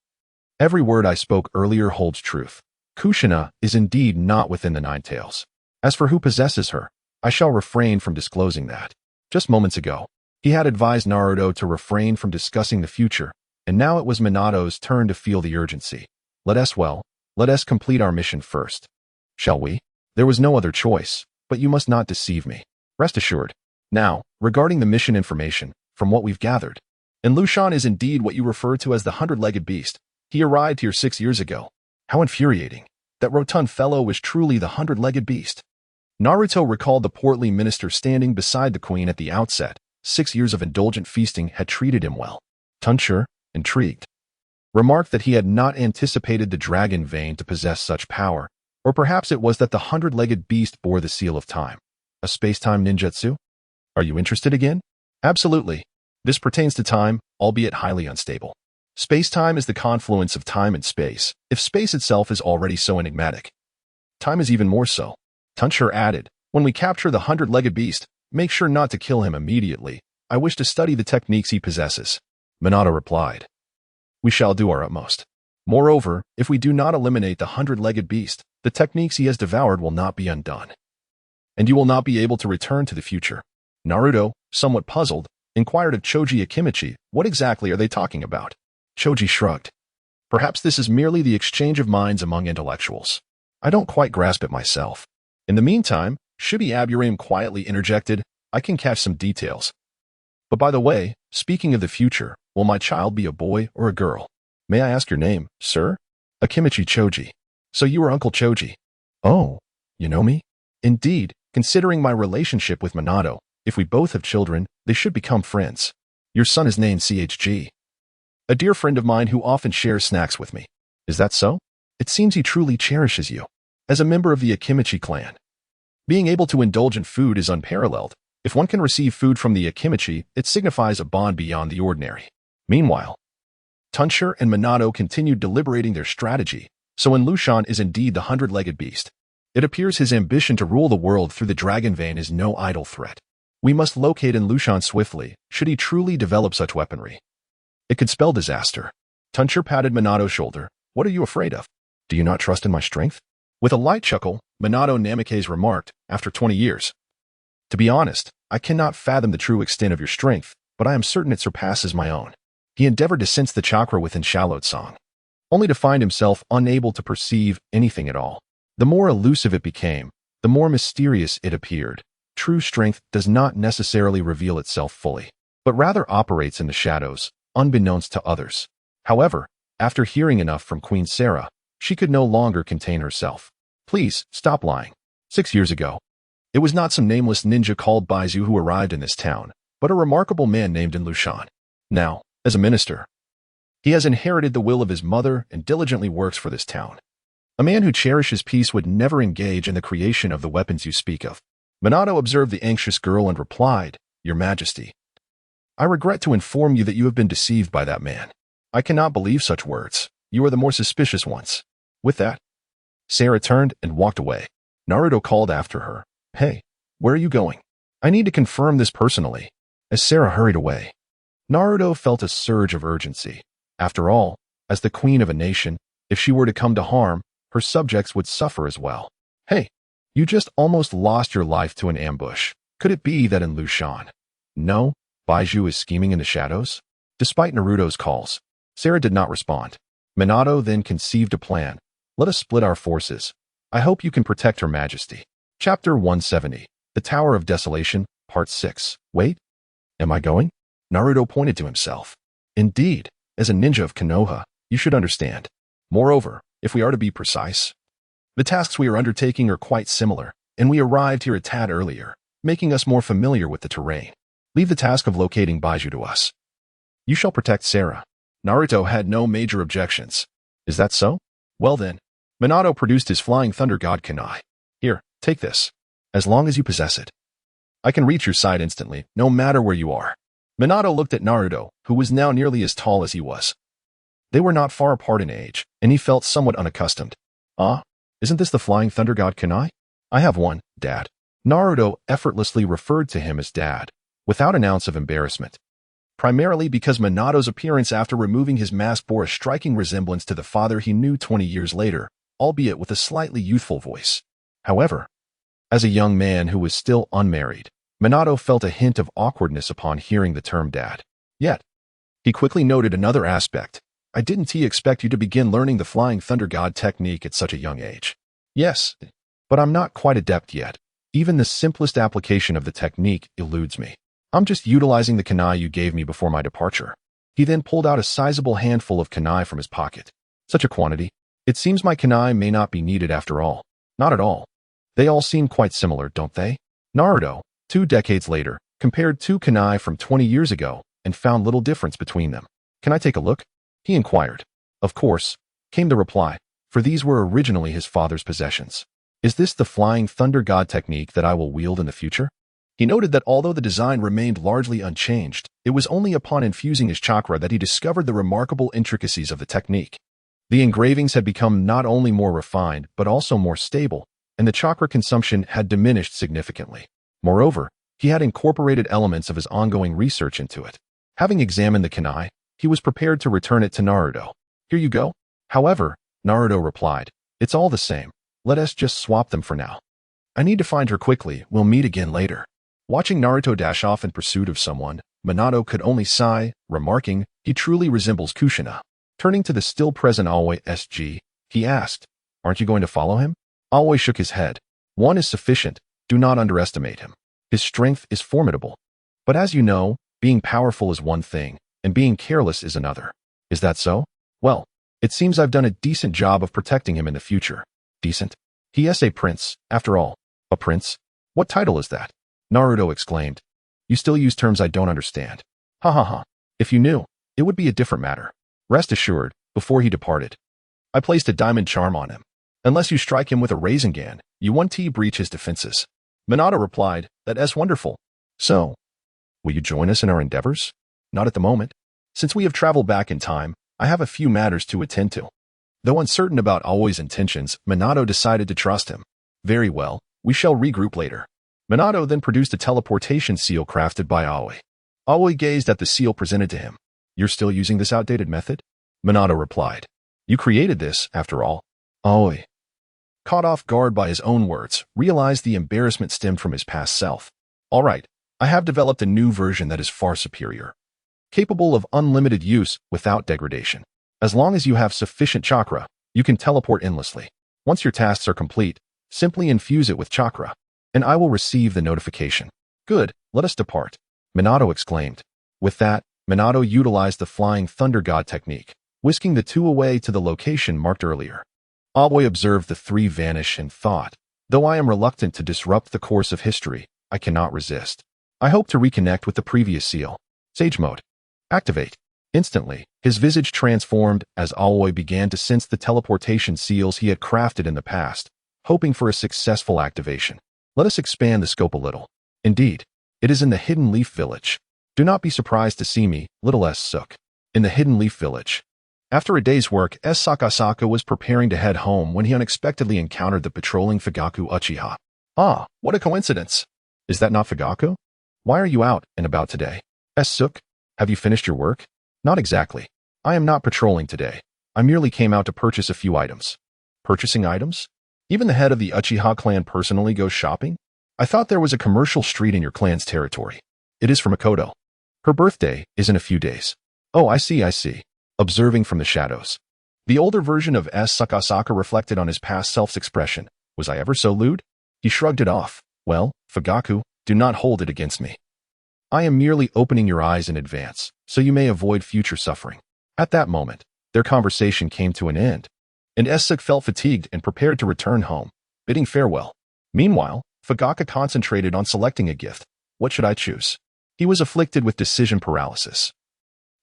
every word I spoke earlier holds truth. Kushina is indeed not within the Nine Tails. As for who possesses her, I shall refrain from disclosing that. Just moments ago, he had advised Naruto to refrain from discussing the future, and now it was Minato's turn to feel the urgency. Let us complete our mission first. Shall we? There was no other choice, but you must not deceive me. Rest assured. Now, regarding the mission information, from what we've gathered, and Lushan is indeed what you refer to as the hundred-legged beast. He arrived here 6 years ago. How infuriating. That rotund fellow was truly the hundred-legged beast. Naruto recalled the portly minister standing beside the queen at the outset. 6 years of indulgent feasting had treated him well. Tonsure, intrigued, remarked that he had not anticipated the dragon vein to possess such power, or perhaps it was that the hundred-legged beast bore the seal of time. A space-time ninjutsu? Are you interested again? Absolutely. This pertains to time, albeit highly unstable. Space-time is the confluence of time and space, if space itself is already so enigmatic. Time is even more so. Tonsure added, when we capture the hundred-legged beast, make sure not to kill him immediately. I wish to study the techniques he possesses. Minato replied. We shall do our utmost. Moreover, if we do not eliminate the hundred-legged beast, the techniques he has devoured will not be undone. And you will not be able to return to the future. Naruto, somewhat puzzled, inquired of Chouji Akimichi, what exactly are they talking about? Chouji shrugged. Perhaps this is merely the exchange of minds among intellectuals. I don't quite grasp it myself. In the meantime, Shibi Aburame quietly interjected, I can catch some details. But by the way, speaking of the future, will my child be a boy or a girl? May I ask your name, sir? Akimichi Chouji. So you are Uncle Chouji. Oh, you know me? Indeed, considering my relationship with Minato, if we both have children, they should become friends. Your son is named CHG. A dear friend of mine who often shares snacks with me. Is that so? It seems he truly cherishes you. As a member of the Akimichi clan, being able to indulge in food is unparalleled. If one can receive food from the Akimichi, it signifies a bond beyond the ordinary. Meanwhile, Tonsure and Minato continued deliberating their strategy, so when Lushan is indeed the hundred-legged beast, it appears his ambition to rule the world through the dragon vein is no idle threat. We must locate Lushan swiftly, should he truly develop such weaponry. It could spell disaster. Tonsure patted Minato's shoulder. What are you afraid of? Do you not trust in my strength? With a light chuckle, Minato Namikaze remarked, after 20 years. To be honest, I cannot fathom the true extent of your strength, but I am certain it surpasses my own. He endeavored to sense the chakra within Shallowtsong, only to find himself unable to perceive anything at all. The more elusive it became, the more mysterious it appeared. True strength does not necessarily reveal itself fully, but rather operates in the shadows, unbeknownst to others. However, after hearing enough from Queen Sarah, she could no longer contain herself. Please, stop lying. 6 years ago, it was not some nameless ninja called Baizu who arrived in this town, but a remarkable man named Lushan. Now, as a minister, he has inherited the will of his mother and diligently works for this town. A man who cherishes peace would never engage in the creation of the weapons you speak of. Minato observed the anxious girl and replied, Your Majesty, I regret to inform you that you have been deceived by that man. I cannot believe such words. You are the more suspicious ones. With that, Sarah turned and walked away. Naruto called after her. Hey, where are you going? I need to confirm this personally. As Sarah hurried away, Naruto felt a surge of urgency. After all, as the queen of a nation, if she were to come to harm, her subjects would suffer as well. Hey, you just almost lost your life to an ambush. Could it be that in Lushan? No, Baizu is scheming in the shadows? Despite Naruto's calls, Sarah did not respond. Minato then conceived a plan. Let us split our forces. I hope you can protect Her Majesty. Chapter 170, The Tower of Desolation, Part 6. Wait, am I going? Naruto pointed to himself. Indeed, as a ninja of Kenoha, you should understand. Moreover, if we are to be precise, the tasks we are undertaking are quite similar, and we arrived here a tad earlier, making us more familiar with the terrain. Leave the task of locating Baiju to us. You shall protect Sarah. Naruto had no major objections. Is that so? Well then. Minato produced his Flying Thunder God Kunai. Here, take this. As long as you possess it. I can reach your side instantly, no matter where you are. Minato looked at Naruto, who was now nearly as tall as he was. They were not far apart in age, and he felt somewhat unaccustomed. Ah, isn't this the Flying Thunder God Kunai? I have one, Dad. Naruto effortlessly referred to him as Dad, without an ounce of embarrassment. Primarily because Minato's appearance after removing his mask bore a striking resemblance to the father he knew 20 years later, albeit with a slightly youthful voice. However, as a young man who was still unmarried, Minato felt a hint of awkwardness upon hearing the term Dad. Yet, he quickly noted another aspect. I didn't expect you to begin learning the Flying Thunder God technique at such a young age. Yes, but I'm not quite adept yet. Even the simplest application of the technique eludes me. I'm just utilizing the kunai you gave me before my departure. He then pulled out a sizable handful of kunai from his pocket. Such a quantity. It seems my kunai may not be needed after all. Not at all. They all seem quite similar, don't they? Naruto, 2 decades later, compared 2 kunai from 20 years ago and found little difference between them. Can I take a look? He inquired. Of course, came the reply, for these were originally his father's possessions. Is this the Flying Thunder God technique that I will wield in the future? He noted that although the design remained largely unchanged, it was only upon infusing his chakra that he discovered the remarkable intricacies of the technique. The engravings had become not only more refined, but also more stable, and the chakra consumption had diminished significantly. Moreover, he had incorporated elements of his ongoing research into it. Having examined the kunai, he was prepared to return it to Naruto. Here you go. However, Naruto replied, it's all the same. Let us just swap them for now. I need to find her quickly. We'll meet again later. Watching Naruto dash off in pursuit of someone, Minato could only sigh, remarking, he truly resembles Kushina. Turning to the still-present Aoi SG, he asked, aren't you going to follow him? Aoi shook his head. One is sufficient. Do not underestimate him. His strength is formidable. But as you know, being powerful is one thing, and being careless is another. Is that so? Well, it seems I've done a decent job of protecting him in the future. Decent? He is a prince, after all. A prince? What title is that? Naruto exclaimed. You still use terms I don't understand. Ha ha ha. If you knew, it would be a different matter. Rest assured, before he departed, I placed a diamond charm on him. Unless you strike him with a Rasengan, you won't breach his defenses. Minato replied, that is wonderful. So, will you join us in our endeavors? Not at the moment. Since we have traveled back in time, I have a few matters to attend to. Though uncertain about Aoi's intentions, Minato decided to trust him. Very well, we shall regroup later. Minato then produced a teleportation seal crafted by Aoi. Aoi gazed at the seal presented to him. You're still using this outdated method? Minato replied. You created this, after all. Aoi, caught off guard by his own words, realized the embarrassment stemmed from his past self. All right, I have developed a new version that is far superior. Capable of unlimited use without degradation. As long as you have sufficient chakra, you can teleport endlessly. Once your tasks are complete, simply infuse it with chakra, and I will receive the notification. Good, let us depart. Minato exclaimed. With that, Minato utilized the Flying Thunder God technique, whisking the two away to the location marked earlier. Aoi observed the three vanish and thought, though I am reluctant to disrupt the course of history, I cannot resist. I hope to reconnect with the previous seal. Sage mode. Activate. Instantly, his visage transformed as Aoi began to sense the teleportation seals he had crafted in the past, hoping for a successful activation. Let us expand the scope a little. Indeed, it is in the Hidden Leaf Village. Do not be surprised to see me, little S. Sook. In the Hidden Leaf Village. After a day's work, S. Sakasaka was preparing to head home when he unexpectedly encountered the patrolling Fugaku Uchiha. Ah, what a coincidence. Is that not Fugaku? Why are you out and about today? S. Sook, have you finished your work? Not exactly. I am not patrolling today. I merely came out to purchase a few items. Purchasing items? Even the head of the Uchiha clan personally goes shopping? I thought there was a commercial street in your clan's territory. It is for Makoto. Her birthday is in a few days. Oh, I see. Observing from the shadows. The older version of S. Sakasaka reflected on his past self's expression. Was I ever so lewd? He shrugged it off. Well, Fugaku, do not hold it against me. I am merely opening your eyes in advance, so you may avoid future suffering. At that moment, their conversation ccame to an end, and Esuk felt fatigued and prepared to return home, bidding farewell. Meanwhile, Fugaku concentrated on selecting a gift. What should I choose? He was afflicted with decision paralysis.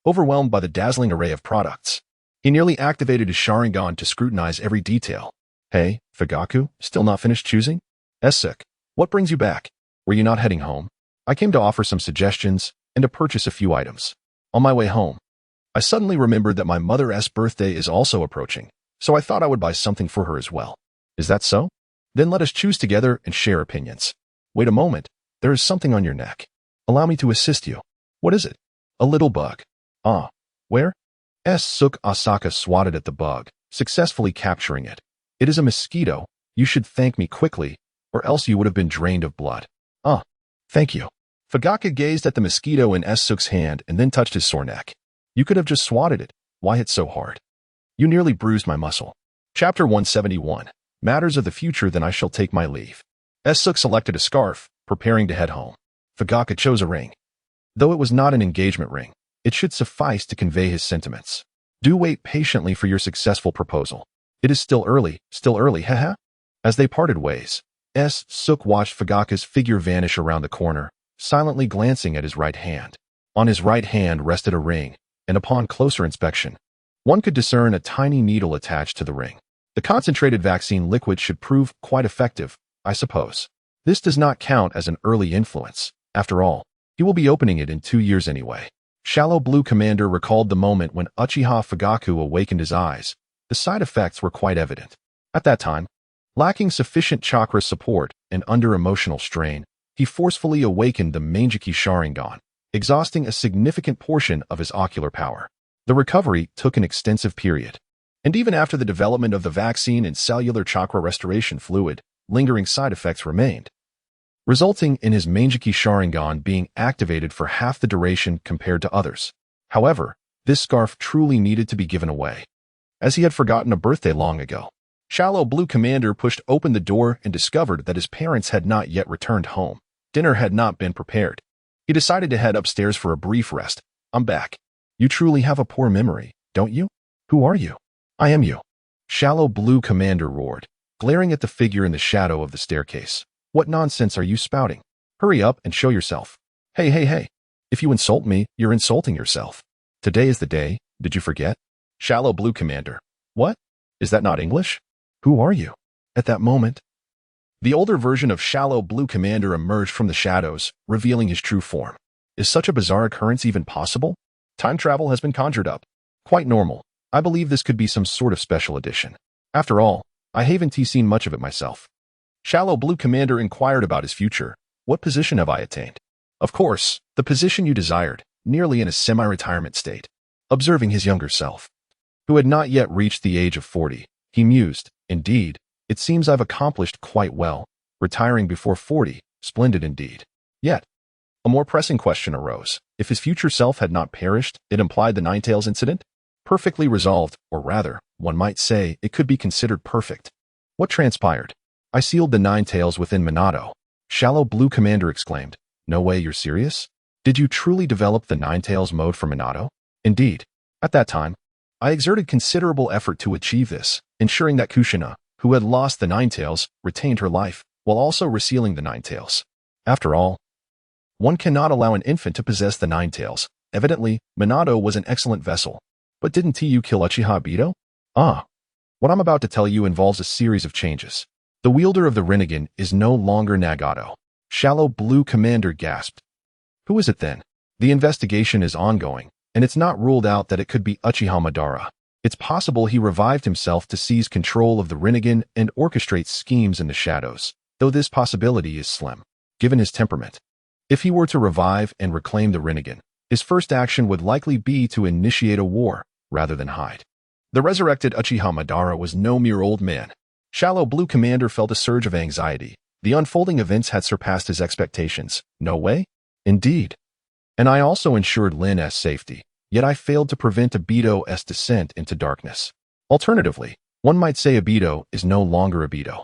Overwhelmed by the dazzling array of products, he nearly activated his Sharingan to scrutinize every detail. Hey, Fugaku, still not finished choosing? Sick. What brings you back? Were you not heading home? I came to offer some suggestions and to purchase a few items. On my way home, I suddenly remembered that my mother's birthday is also approaching, so I thought I would buy something for her as well. Is that so? Then let us choose together and share opinions. Wait a moment, there is something on your neck. Allow me to assist you. What is it? A little bug. Ah, where? Suk Asaka swatted at the bug, successfully capturing it. It is a mosquito. You should thank me quickly, or else you would have been drained of blood. Ah, thank you. Fugaku gazed at the mosquito in Suk's hand and then touched his sore neck. You could have just swatted it. Why hit so hard? You nearly bruised my muscle. Chapter 171. Matters of the future, then I shall take my leave. Suk selected a scarf, preparing to head home. Fugaku chose a ring. Though it was not an engagement ring, it should suffice to convey his sentiments. Do wait patiently for your successful proposal. It is still early, haha. As they parted ways, Suk watched Fugaku's figure vanish around the corner, silently glancing at his right hand. On his right hand rested a ring, and upon closer inspection, one could discern a tiny needle attached to the ring. The concentrated vaccine liquid should prove quite effective, I suppose. This does not count as an early influence. After all, he will be opening it in 2 years anyway. Shallow Blue Commander recalled the moment when Uchiha Fugaku awakened his eyes. The side effects were quite evident. At that time, lacking sufficient chakra support and under emotional strain, he forcefully awakened the Mangeki Sharingan, exhausting a significant portion of his ocular power. The recovery took an extensive period. And even after the development of the vaccine and cellular chakra restoration fluid, lingering side effects remained, resulting in his Mangeki Sharingan being activated for half the duration compared to others. However, this scarf truly needed to be given away, as he had forgotten a birthday long ago. Shallow Blue Commander pushed open the door and discovered that his parents had not yet returned home. Dinner had not been prepared. He decided to head upstairs for a brief rest. I'm back. You truly have a poor memory, don't you? Who are you? I am you. Shallow Blue Commander roared, glaring at the figure in the shadow of the staircase. What nonsense are you spouting? Hurry up and show yourself. Hey. If you insult me, you're insulting yourself. Today is the day, did you forget? Shallow Blue Commander. What? Is that not English? Who are you? At that moment, the older version of Shallow Blue Commander emerged from the shadows, revealing his true form. Is such a bizarre occurrence even possible? Time travel has been conjured up. Quite normal. I believe this could be some sort of special edition. After all, I haven't seen much of it myself. Shallow Blue Commander inquired about his future. What position have I attained? Of course, the position you desired, nearly in a semi-retirement state. Observing his younger self, who had not yet reached the age of 40, he mused, indeed, it seems I've accomplished quite well. Retiring before 40, splendid indeed. Yet, a more pressing question arose. If his future self had not perished, it implied the Ninetales incident? Perfectly resolved, or rather, one might say, it could be considered perfect. What transpired? I sealed the Ninetales within Minato. Shallow Blue Commander exclaimed. No way, you're serious? Did you truly develop the Ninetales mode for Minato? Indeed. At that time, I exerted considerable effort to achieve this, ensuring that Kushina, who had lost the Ninetales, retained her life, while also resealing the Ninetales. After all, one cannot allow an infant to possess the Ninetales. Evidently, Minato was an excellent vessel. But didn't you kill Uchiha Obito? Ah. What I'm about to tell you involves a series of changes. The wielder of the Rinnegan is no longer Nagato. Shallow Blue Commander gasped. Who is it then? The investigation is ongoing, and it's not ruled out that it could be Uchiha Madara. It's possible he revived himself to seize control of the Rinnegan and orchestrate schemes in the shadows, though this possibility is slim, given his temperament. If he were to revive and reclaim the Rinnegan, his first action would likely be to initiate a war, rather than hide. The resurrected Uchiha Madara was no mere old man. Shallow Blue Commander felt a surge of anxiety. The unfolding events had surpassed his expectations. No way? Indeed. And I also ensured Lin's safety, yet I failed to prevent Obito's descent into darkness. Alternatively, one might say Obito is no longer Obito.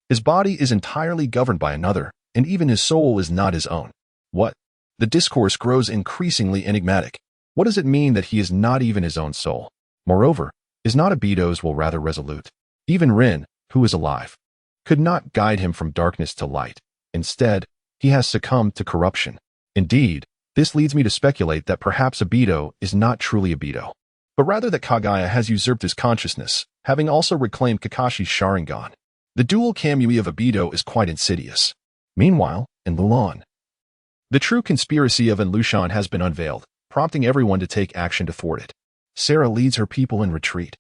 His body is entirely governed by another, and even his soul is not his own. What? The discourse grows increasingly enigmatic. What does it mean that he is not even his own soul? Moreover, is not Obito's will rather resolute? Even Rin, who is alive, could not guide him from darkness to light. Instead, he has succumbed to corruption. Indeed, This leads me to speculate that perhaps Obito is not truly Obito, but rather that Kagaya has usurped his consciousness, having also reclaimed Kakashi's Sharingan. The dual Kamui of Obito is quite insidious. Meanwhile, in Lulan, the true conspiracy of Lushan has been unveiled, prompting everyone to take action to thwart it. Sarah leads her people in retreat,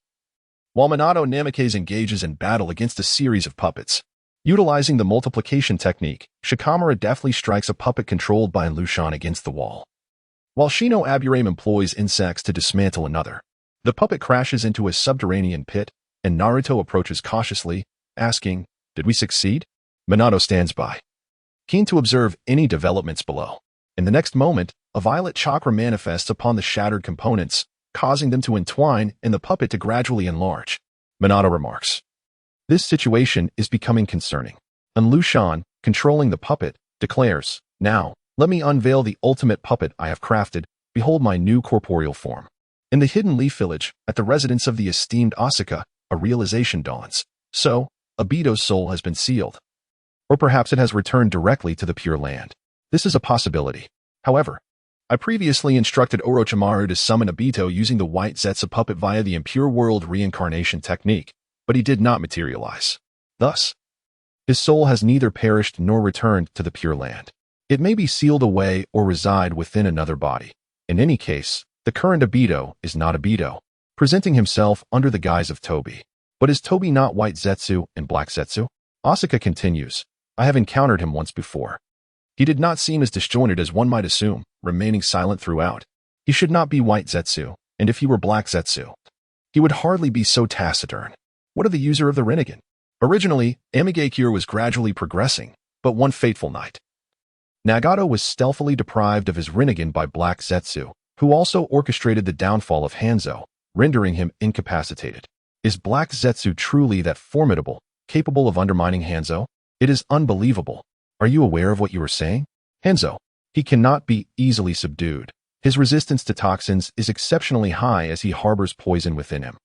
while Minato Namikaze engages in battle against a series of puppets. Utilizing the multiplication technique, Shikamaru deftly strikes a puppet controlled by Lushan against the wall, while Shino Aburame employs insects to dismantle another. The puppet crashes into a subterranean pit, and Naruto approaches cautiously, asking, "Did we succeed?" Minato stands by, keen to observe any developments below. In the next moment, a violet chakra manifests upon the shattered components, causing them to entwine and the puppet to gradually enlarge. Minato remarks, "This situation is becoming concerning." And Lushan, controlling the puppet, declares, "Now, let me unveil the ultimate puppet I have crafted. Behold my new corporeal form." In the Hidden Leaf Village, at the residence of the esteemed Asuka, a realization dawns. So, Obito's soul has been sealed. Or perhaps it has returned directly to the Pure Land. This is a possibility. However, I previously instructed Orochimaru to summon Obito using the White Zetsu puppet via the Impure World reincarnation technique, but he did not materialize. Thus, his soul has neither perished nor returned to the Pure Land. It may be sealed away or reside within another body. In any case, the current Obito is not Obito, presenting himself under the guise of Tobi. But is Tobi not White Zetsu and Black Zetsu? Asuka continues, "I have encountered him once before. He did not seem as disjointed as one might assume, remaining silent throughout. He should not be White Zetsu, and if he were Black Zetsu, he would hardly be so taciturn. What of the user of the Rinnegan?" Originally, Amigakure was gradually progressing, but one fateful night, Nagato was stealthily deprived of his Rinnegan by Black Zetsu, who also orchestrated the downfall of Hanzo, rendering him incapacitated. Is Black Zetsu truly that formidable, capable of undermining Hanzo? It is unbelievable. Are you aware of what you are saying? Hanzo, he cannot be easily subdued. His resistance to toxins is exceptionally high as he harbors poison within him.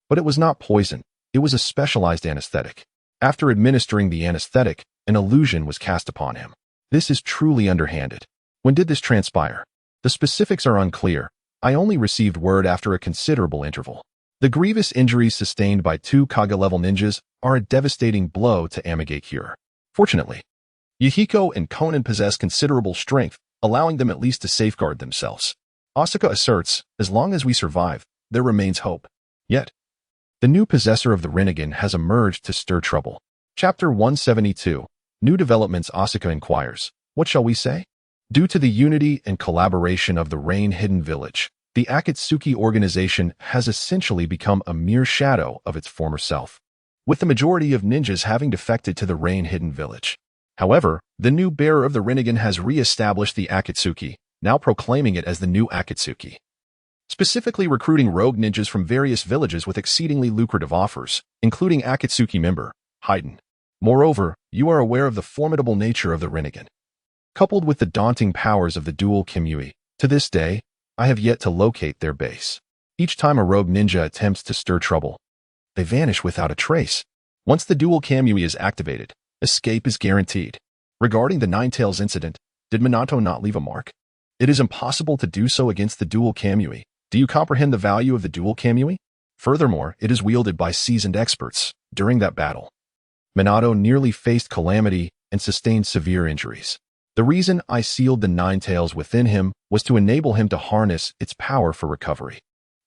But it was not poison, it was a specialized anesthetic. After administering the anesthetic, an illusion was cast upon him. This is truly underhanded. When did this transpire? The specifics are unclear. I only received word after a considerable interval. The grievous injuries sustained by two Kage-level ninjas are a devastating blow to Amigakure. Fortunately, Yahiko and Konan possess considerable strength, allowing them at least to safeguard themselves. Asuka asserts, as long as we survive, there remains hope. Yet, the new possessor of the Rinnegan has emerged to stir trouble. Chapter 172. New developments. Asuka inquires, what shall we say? Due to the unity and collaboration of the Rain Hidden Village, the Akatsuki organization has essentially become a mere shadow of its former self, with the majority of ninjas having defected to the Rain Hidden Village. However, the new bearer of the Rinnegan has re-established the Akatsuki, now proclaiming it as the new Akatsuki, specifically recruiting rogue ninjas from various villages with exceedingly lucrative offers, including Akatsuki member, Haiden. Moreover, you are aware of the formidable nature of the Rinnegan, coupled with the daunting powers of the dual Kamui. To this day, I have yet to locate their base. Each time a rogue ninja attempts to stir trouble, they vanish without a trace. Once the dual Kamui is activated, escape is guaranteed. Regarding the Ninetales incident, did Minato not leave a mark? It is impossible to do so against the dual Kamui. Do you comprehend the value of the dual Kamui? Furthermore, it is wielded by seasoned experts. During that battle, Minato nearly faced calamity and sustained severe injuries. The reason I sealed the Ninetales within him was to enable him to harness its power for recovery.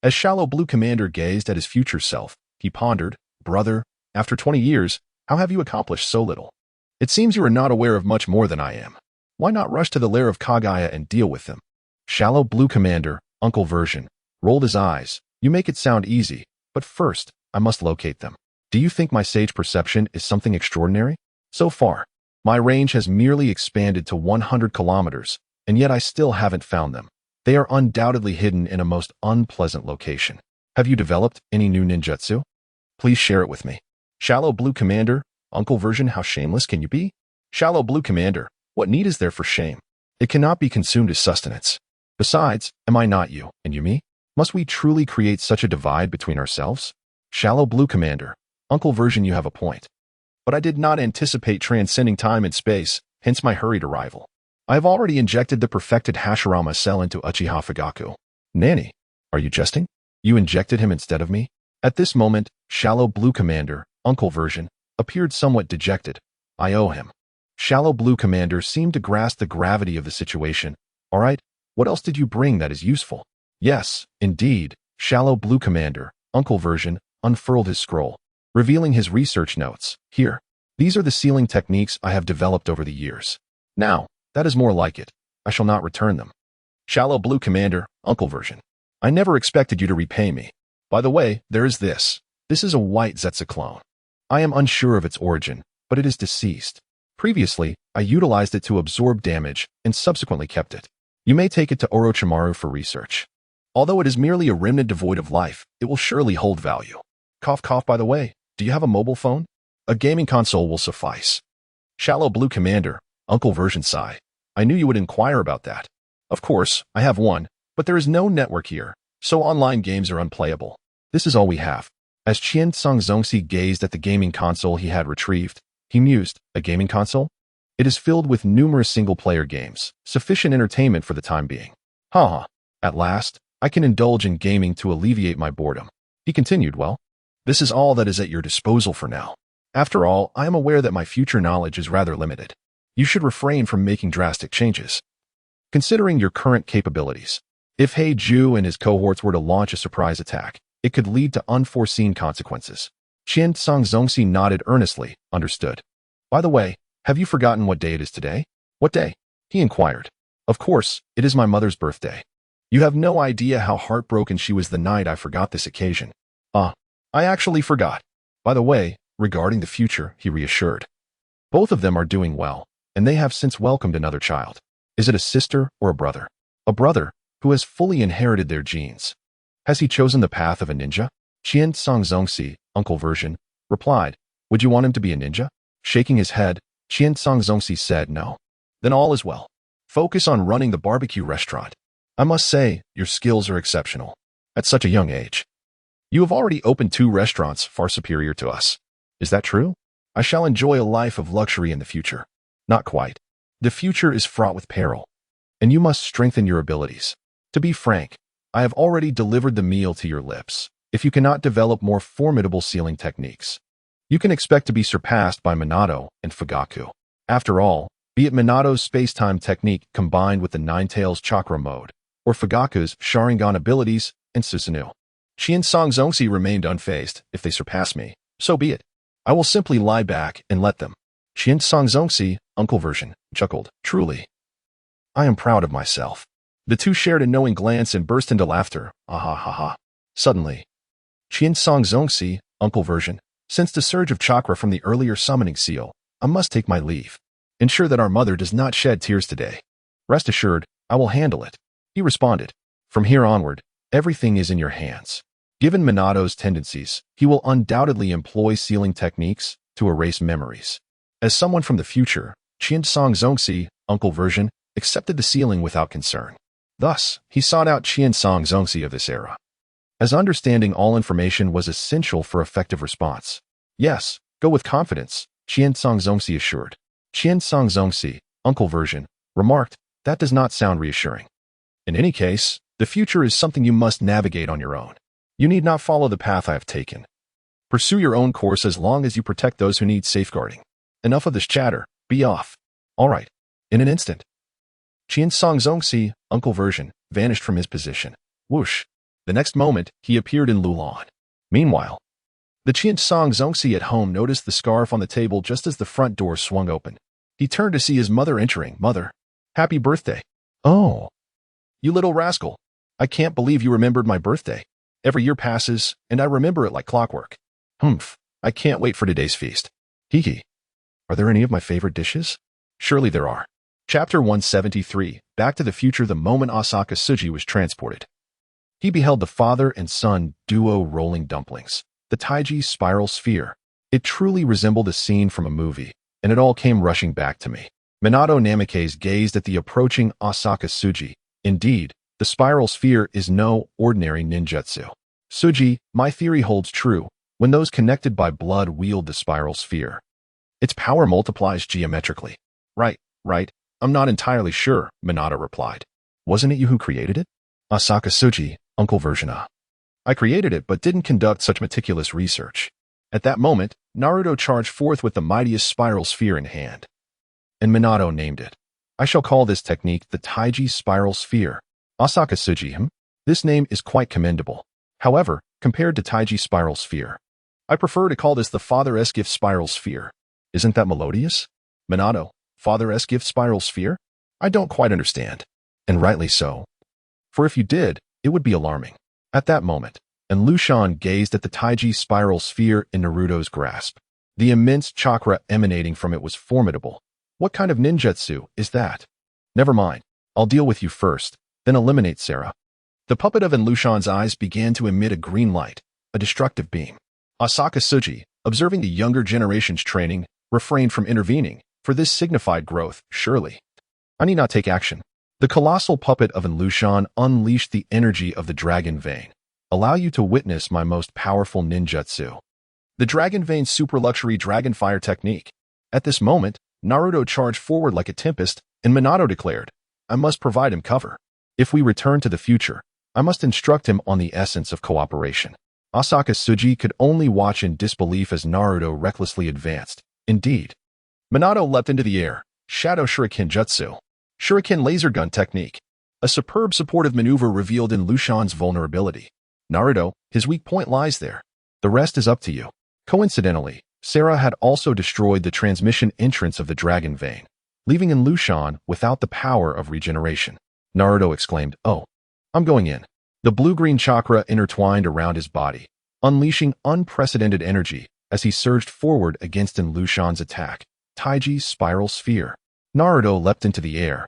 As Shallow Blue Commander gazed at his future self, he pondered, "Brother, after 20 years, how have you accomplished so little? It seems you are not aware of much more than I am. Why not rush to the lair of Kagaya and deal with them?" Shallow Blue Commander, Uncle Version, rolled his eyes. "You make it sound easy, but first, I must locate them. Do you think my sage perception is something extraordinary? So far, my range has merely expanded to 100 kilometers, and yet I still haven't found them. They are undoubtedly hidden in a most unpleasant location. Have you developed any new ninjutsu? Please share it with me." Shallow Blue Commander, Uncle Version, how shameless can you be? Shallow Blue Commander, what need is there for shame? It cannot be consumed as sustenance. Besides, am I not you, and you me? Must we truly create such a divide between ourselves? Shallow Blue Commander, Uncle Version, you have a point. But I did not anticipate transcending time and space, hence my hurried arrival. I have already injected the perfected Hashirama cell into Uchiha Fugaku. Nanny, are you jesting? You injected him instead of me? At this moment, Shallow Blue Commander, Uncle Version, appeared somewhat dejected. I owe him. Shallow Blue Commander seemed to grasp the gravity of the situation. All right, what else did you bring that is useful? Yes, indeed. Shallow Blue Commander, Uncle Version, unfurled his scroll, revealing his research notes. Here, these are the sealing techniques I have developed over the years. Now, that is more like it. I shall not return them. Shallow Blue Commander, Uncle Version. I never expected you to repay me. By the way, there is this. This is a white Zetsu clone. I am unsure of its origin, but it is deceased. Previously, I utilized it to absorb damage and subsequently kept it. You may take it to Orochimaru for research. Although it is merely a remnant devoid of life, it will surely hold value. Cough cough, by the way, do you have a mobile phone? A gaming console will suffice. Shallow Blue Commander, Uncle Version sigh. I knew you would inquire about that. Of course, I have one, but there is no network here, so online games are unplayable. This is all we have. As Qian Songzongxi gazed at the gaming console he had retrieved, he mused, a gaming console? It is filled with numerous single-player games, sufficient entertainment for the time being. Haha, at last, I can indulge in gaming to alleviate my boredom. He continued, well, this is all that is at your disposal for now. After all, I am aware that my future knowledge is rather limited. You should refrain from making drastic changes. Considering your current capabilities, if Heiju and his cohorts were to launch a surprise attack, it could lead to unforeseen consequences. Qian Songzongxi nodded earnestly, understood. By the way, have you forgotten what day it is today? What day? He inquired. Of course, it is my mother's birthday. You have no idea how heartbroken she was the night I forgot this occasion. I actually forgot. By the way, regarding the future, he reassured. Both of them are doing well, and they have since welcomed another child. Is it a sister or a brother? A brother, who has fully inherited their genes. Has he chosen the path of a ninja? Qian Songzongxi, Uncle Version, replied, would you want him to be a ninja? Shaking his head, Qian Songzongxi said no. Then all is well. Focus on running the barbecue restaurant. I must say, your skills are exceptional. At such a young age. You have already opened 2 restaurants far superior to us. Is that true? I shall enjoy a life of luxury in the future. Not quite. The future is fraught with peril. And you must strengthen your abilities. To be frank, I have already delivered the meal to your lips. If you cannot develop more formidable sealing techniques, you can expect to be surpassed by Minato and Fugaku. After all, be it Minato's space-time technique combined with the Nine-Tails Chakra mode, or Fugaku's Sharingan abilities and Susanoo. Qian Songzongxi remained unfazed. If they surpass me, so be it. I will simply lie back and let them. Qian Songzongxi, Uncle Version, chuckled. Truly, I am proud of myself. The two shared a knowing glance and burst into laughter. Ah ha ha ha. Suddenly, Qian Songzongxi, Uncle Version, sensed a surge of chakra from the earlier summoning seal. I must take my leave. Ensure that our mother does not shed tears today. Rest assured, I will handle it. He responded. From here onward, everything is in your hands. Given Minato's tendencies, he will undoubtedly employ sealing techniques to erase memories. As someone from the future, Qian Songzongxi, Uncle Version, accepted the sealing without concern. Thus, he sought out Qian Songzongxi of this era, as understanding all information was essential for effective response. Yes, go with confidence, Qian Songzongxi assured. Qian Songzongxi, Uncle Version, remarked, that does not sound reassuring. In any case, the future is something you must navigate on your own. You need not follow the path I have taken. Pursue your own course as long as you protect those who need safeguarding. Enough of this chatter, be off. All right, in an instant. Qian Songzongxi, Uncle Version, vanished from his position. Whoosh. The next moment, he appeared in Lulan. Meanwhile, the Qian Songzongxi at home noticed the scarf on the table just as the front door swung open. He turned to see his mother entering. Mother, happy birthday. Oh, you little rascal. I can't believe you remembered my birthday. Every year passes, and I remember it like clockwork. Humph, I can't wait for today's feast. Hee. Are there any of my favorite dishes? Surely there are. Chapter 173, Back to the Future. The moment Asaka Tsuji was transported, he beheld the father and son duo rolling dumplings, the Taiji spiral sphere. It truly resembled a scene from a movie, and it all came rushing back to me. Minato Namikaze gazed at the approaching Asaka Tsuji. Indeed, the spiral sphere is no ordinary ninjutsu. Tsuji, my theory holds true. When those connected by blood wield the spiral sphere, its power multiplies geometrically. Right. I'm not entirely sure, Minato replied. Wasn't it you who created it? Asaka Tsuji, Uncle Version. I created it but didn't conduct such meticulous research. At that moment, Naruto charged forth with the mightiest spiral sphere in hand. And Minato named it. I shall call this technique the Taiji Spiral Sphere. Asaka Tsuji, This name is quite commendable. However, compared to Taiji Spiral Sphere, I prefer to call this the Father-esque Gift Spiral Sphere. Isn't that melodious? Minato, Father-esque Gift Spiral Sphere? I don't quite understand. And rightly so. For if you did, it would be alarming. At that moment, and Lushan gazed at the Taiji Spiral Sphere in Naruto's grasp. The immense chakra emanating from it was formidable. What kind of ninjutsu is that? Never mind. I'll deal with you first, then eliminate Sarah. The puppet of Lushan's eyes began to emit a green light, a destructive beam. Asaka Tsuji, observing the younger generation's training, refrained from intervening, for this signified growth, surely. I need not take action. The colossal puppet of Lushan unleashed the energy of the Dragon Vein. Allow you to witness my most powerful ninjutsu. The Dragon Vein Super Luxury Dragon Fire Technique. At this moment, Naruto charged forward like a tempest, and Minato declared, I must provide him cover. If we return to the future, I must instruct him on the essence of cooperation. Asaka Tsuji could only watch in disbelief as Naruto recklessly advanced. Indeed. Minato leapt into the air. Shadow Shuriken Jutsu. Shuriken Laser Gun Technique. A superb supportive maneuver revealed in Lushan's vulnerability. Naruto, his weak point lies there. The rest is up to you. Coincidentally, Sarah had also destroyed the transmission entrance of the Dragon Vein, leaving in Lushan without the power of regeneration. Naruto exclaimed, Oh, I'm going in. The blue-green chakra intertwined around his body, unleashing unprecedented energy as he surged forward against Lushan's attack. Taiji Spiral Sphere. Naruto leapt into the air.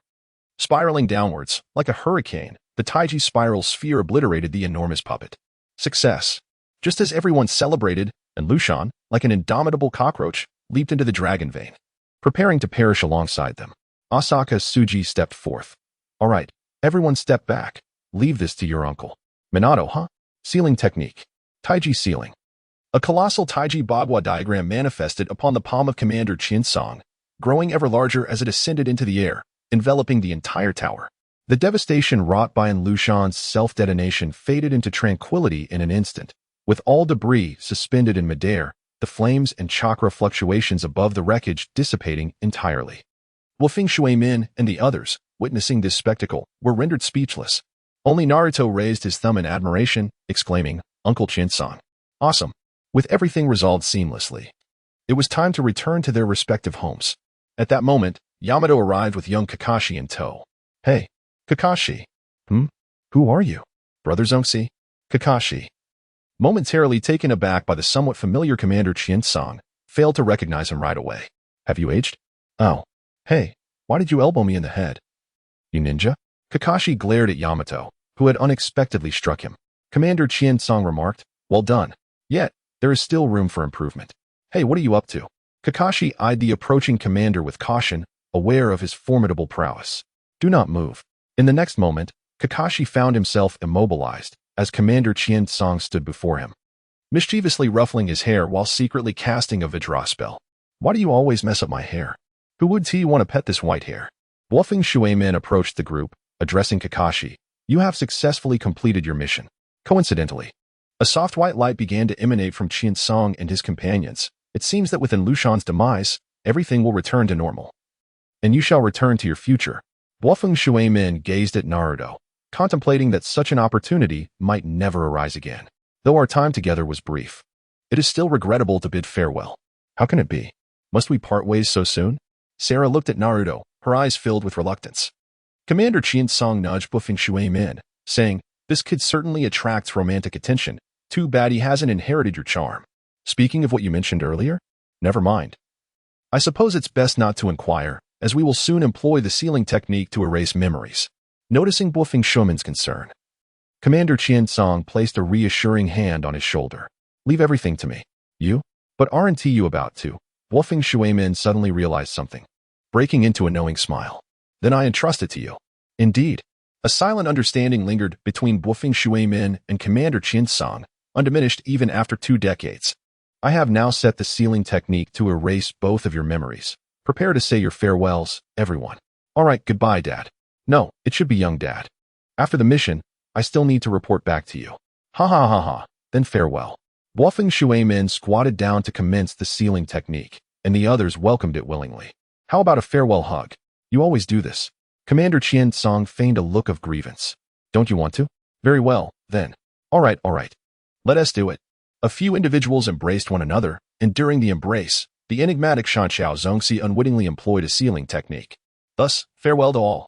Spiraling downwards, like a hurricane, the Taiji Spiral Sphere obliterated the enormous puppet. Success. Just as everyone celebrated, and Lushan, like an indomitable cockroach, leaped into the Dragon Vein, preparing to perish alongside them. Asaka Tsuji stepped forth. All right, everyone step back. Leave this to your uncle. Minato, Sealing Technique. Taiji Sealing. A colossal Taiji Bagua diagram manifested upon the palm of Commander Chinsong, growing ever larger as it ascended into the air, enveloping the entire tower. The devastation wrought by Lushan's self-detonation faded into tranquility in an instant. With all debris suspended in midair, the flames and chakra fluctuations above the wreckage dissipating entirely. Wolfing Shuemin and the others, witnessing this spectacle, were rendered speechless. Only Naruto raised his thumb in admiration, exclaiming, Uncle Chinsong. Awesome. With everything resolved seamlessly. It was time to return to their respective homes. At that moment, Yamato arrived with young Kakashi in tow. Hey, Kakashi. Who are you? Brother Zonxi? Kakashi. Momentarily taken aback by the somewhat familiar Commander Chinsong, failed to recognize him right away. Have you aged? Oh. Hey, why did you elbow me in the head? You ninja? Kakashi glared at Yamato, who had unexpectedly struck him. Commander Chinsong remarked, Well done. Yet, there is still room for improvement. Hey, what are you up to? Kakashi eyed the approaching commander with caution, aware of his formidable prowess. Do not move. In the next moment, Kakashi found himself immobilized, as Commander Chinsong stood before him, mischievously ruffling his hair while secretly casting a Vajra spell. Why do you always mess up my hair? Who would want to pet this white hair? Wolfing Shuemin approached the group, addressing Kakashi. You have successfully completed your mission. Coincidentally, a soft white light began to emanate from Chinsong and his companions. It seems that within Lushan's demise, everything will return to normal. And you shall return to your future. Wolfing Shuemin gazed at Naruto, contemplating that such an opportunity might never arise again. Though our time together was brief, it is still regrettable to bid farewell. How can it be? Must we part ways so soon? Sarah looked at Naruto, her eyes filled with reluctance. Commander Chinsong nudged Wolfing Shuemin, saying, This kid certainly attracts romantic attention. Too bad he hasn't inherited your charm. Speaking of what you mentioned earlier, never mind. I suppose it's best not to inquire, as we will soon employ the sealing technique to erase memories. Noticing Wolfing Shuemin's concern, Commander Chinsong placed a reassuring hand on his shoulder. Leave everything to me. You? But aren't you about to? Wolfing Shuemin suddenly realized something, breaking into a knowing smile. Then I entrust it to you. Indeed. A silent understanding lingered between Wolfing Shuemin and Commander Chinsong, undiminished even after 2 decades. I have now set the sealing technique to erase both of your memories. Prepare to say your farewells, everyone. All right, goodbye, Dad. No, it should be young Dad. After the mission, I still need to report back to you. Ha ha ha ha, then farewell. Woofing Shuaimin squatted down to commence the sealing technique, and the others welcomed it willingly. How about a farewell hug? You always do this. Commander Qian Song feigned a look of grievance. Don't you want to? Very well, then. All right. Let us do it. A few individuals embraced one another, and during the embrace, the enigmatic Shanxiao Zongxi unwittingly employed a sealing technique. Thus, farewell to all.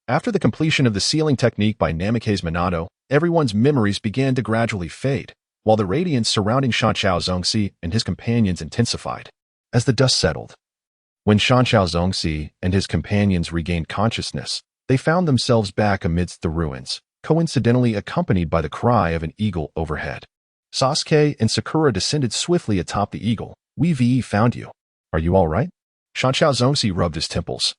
After the completion of the sealing technique by Namikaze Minato, everyone's memories began to gradually fade, while the radiance surrounding Shanxiao Zongxi and his companions intensified. As the dust settled, when Shanxiao Zongxi and his companions regained consciousness, they found themselves back amidst the ruins, coincidentally accompanied by the cry of an eagle overhead. Sasuke and Sakura descended swiftly atop the eagle. We found you. Are you all right? Shanxiao Zongxi rubbed his temples.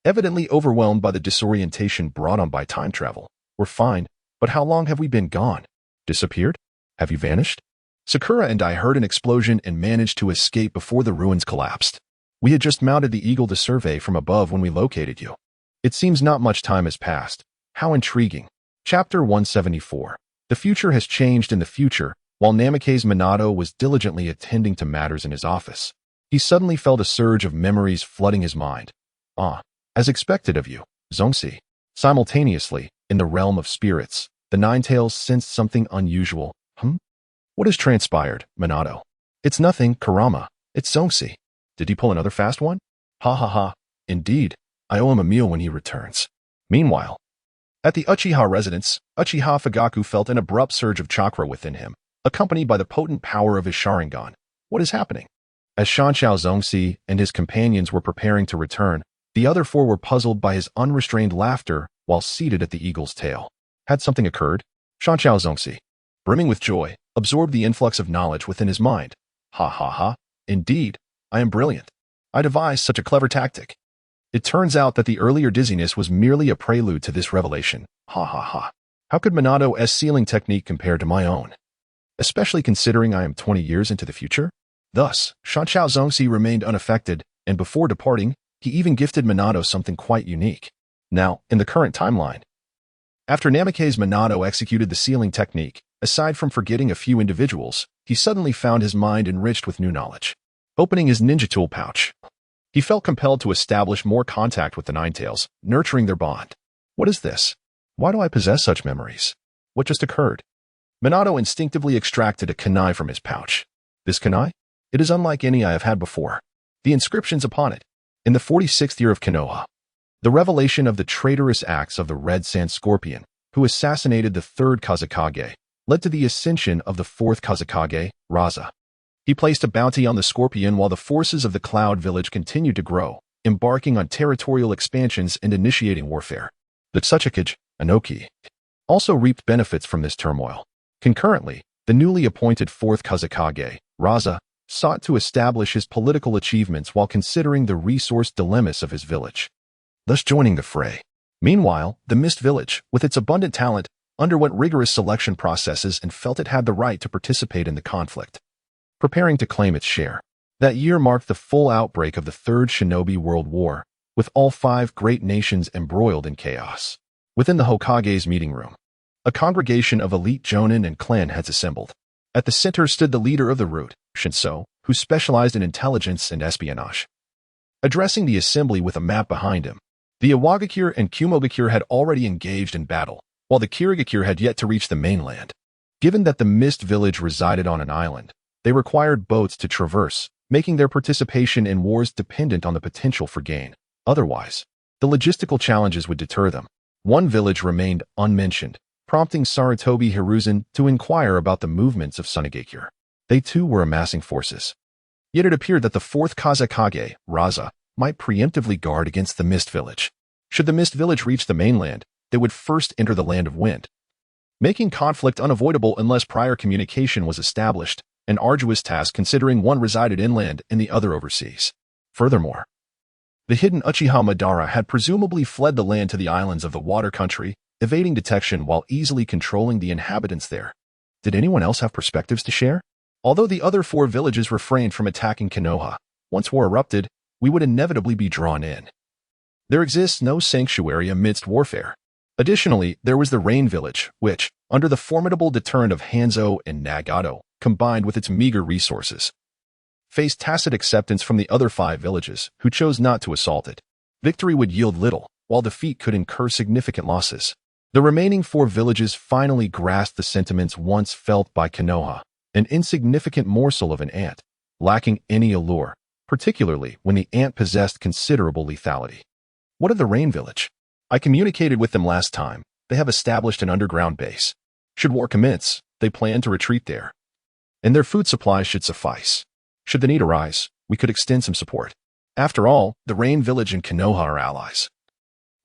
Evidently overwhelmed by the disorientation brought on by time travel. We're fine, but how long have we been gone? Disappeared? Have you vanished? Sakura and I heard an explosion and managed to escape before the ruins collapsed. We had just mounted the eagle to survey from above when we located you. It seems not much time has passed. How intriguing. Chapter 174. The future has changed in the future. While Namikaze Minato was diligently attending to matters in his office, he suddenly felt a surge of memories flooding his mind. As expected of you, Zongxi. Simultaneously, in the realm of spirits, the Ninetales sensed something unusual. What has transpired, Minato? It's nothing, Kurama. It's Zongxi. Did he pull another fast one? Ha ha ha. Indeed, I owe him a meal when he returns. Meanwhile, at the Uchiha residence, Uchiha Fugaku felt an abrupt surge of chakra within him, accompanied by the potent power of his Sharingan. What is happening? As Shanxiao Zongxi and his companions were preparing to return, the other four were puzzled by his unrestrained laughter while seated at the eagle's tail. Had something occurred? Shanxiao Zongxi, brimming with joy, absorbed the influx of knowledge within his mind. Ha ha ha. Indeed, I am brilliant. I devised such a clever tactic. It turns out that the earlier dizziness was merely a prelude to this revelation. Ha ha ha. How could Minato's sealing technique compare to my own? Especially considering I am 20 years into the future? Thus, Shanxiao Zongxi remained unaffected, and before departing, he even gifted Minato something quite unique. Now, in the current timeline, after Namikaze Minato executed the sealing technique, aside from forgetting a few individuals, he suddenly found his mind enriched with new knowledge. Opening his ninja tool pouch, he felt compelled to establish more contact with the Ninetales, nurturing their bond. What is this? Why do I possess such memories? What just occurred? Minato instinctively extracted a kunai from his pouch. This kunai? It is unlike any I have had before. The inscriptions upon it. In the 46th year of Kenoha, the revelation of the traitorous acts of the Red Sand Scorpion, who assassinated the third Kazekage, led to the ascension of the fourth Kazekage, Raza. He placed a bounty on the Scorpion while the forces of the Cloud Village continued to grow, embarking on territorial expansions and initiating warfare. The Tsuchikage, Anoki, also reaped benefits from this turmoil. Concurrently, the newly appointed fourth Kazekage, Raza, sought to establish his political achievements while considering the resource dilemmas of his village, thus joining the fray. Meanwhile, the Mist Village, with its abundant talent, underwent rigorous selection processes and felt it had the right to participate in the conflict, preparing to claim its share. That year marked the full outbreak of the Third Shinobi World War, with all 5 great nations embroiled in chaos. Within the Hokage's meeting room, a congregation of elite jonin and clan heads assembled. At the center stood the leader of the root, Shinso, who specialized in intelligence and espionage. Addressing the assembly with a map behind him, the Iwagakure and Kumogakure had already engaged in battle, while the Kirigakure had yet to reach the mainland. Given that the Mist Village resided on an island, they required boats to traverse, making their participation in wars dependent on the potential for gain. Otherwise, the logistical challenges would deter them. One village remained unmentioned, prompting Sarutobi Hiruzen to inquire about the movements of Sunigakure. They too were amassing forces. Yet it appeared that the fourth Kazekage, Raza, might preemptively guard against the Mist Village. Should the Mist Village reach the mainland, they would first enter the Land of Wind, making conflict unavoidable unless prior communication was established, an arduous task considering one resided inland and the other overseas. Furthermore, the hidden Uchiha Madara had presumably fled the land to the islands of the water country, evading detection while easily controlling the inhabitants there. Did anyone else have perspectives to share? Although the other 4 villages refrained from attacking Kenoha, once war erupted, we would inevitably be drawn in. There exists no sanctuary amidst warfare. Additionally, there was the Rain Village, which, under the formidable deterrent of Hanzo and Nagato, combined with its meager resources, faced tacit acceptance from the other 5 villages, who chose not to assault it. Victory would yield little, while defeat could incur significant losses. The remaining 4 villages finally grasped the sentiments once felt by Kenoha, an insignificant morsel of an ant, lacking any allure, particularly when the ant possessed considerable lethality. What of the Rain Village? I communicated with them last time. They have established an underground base. Should war commence, they plan to retreat there. And their food supplies should suffice. Should the need arise, we could extend some support. After all, the Rain Village and Kenoha are allies,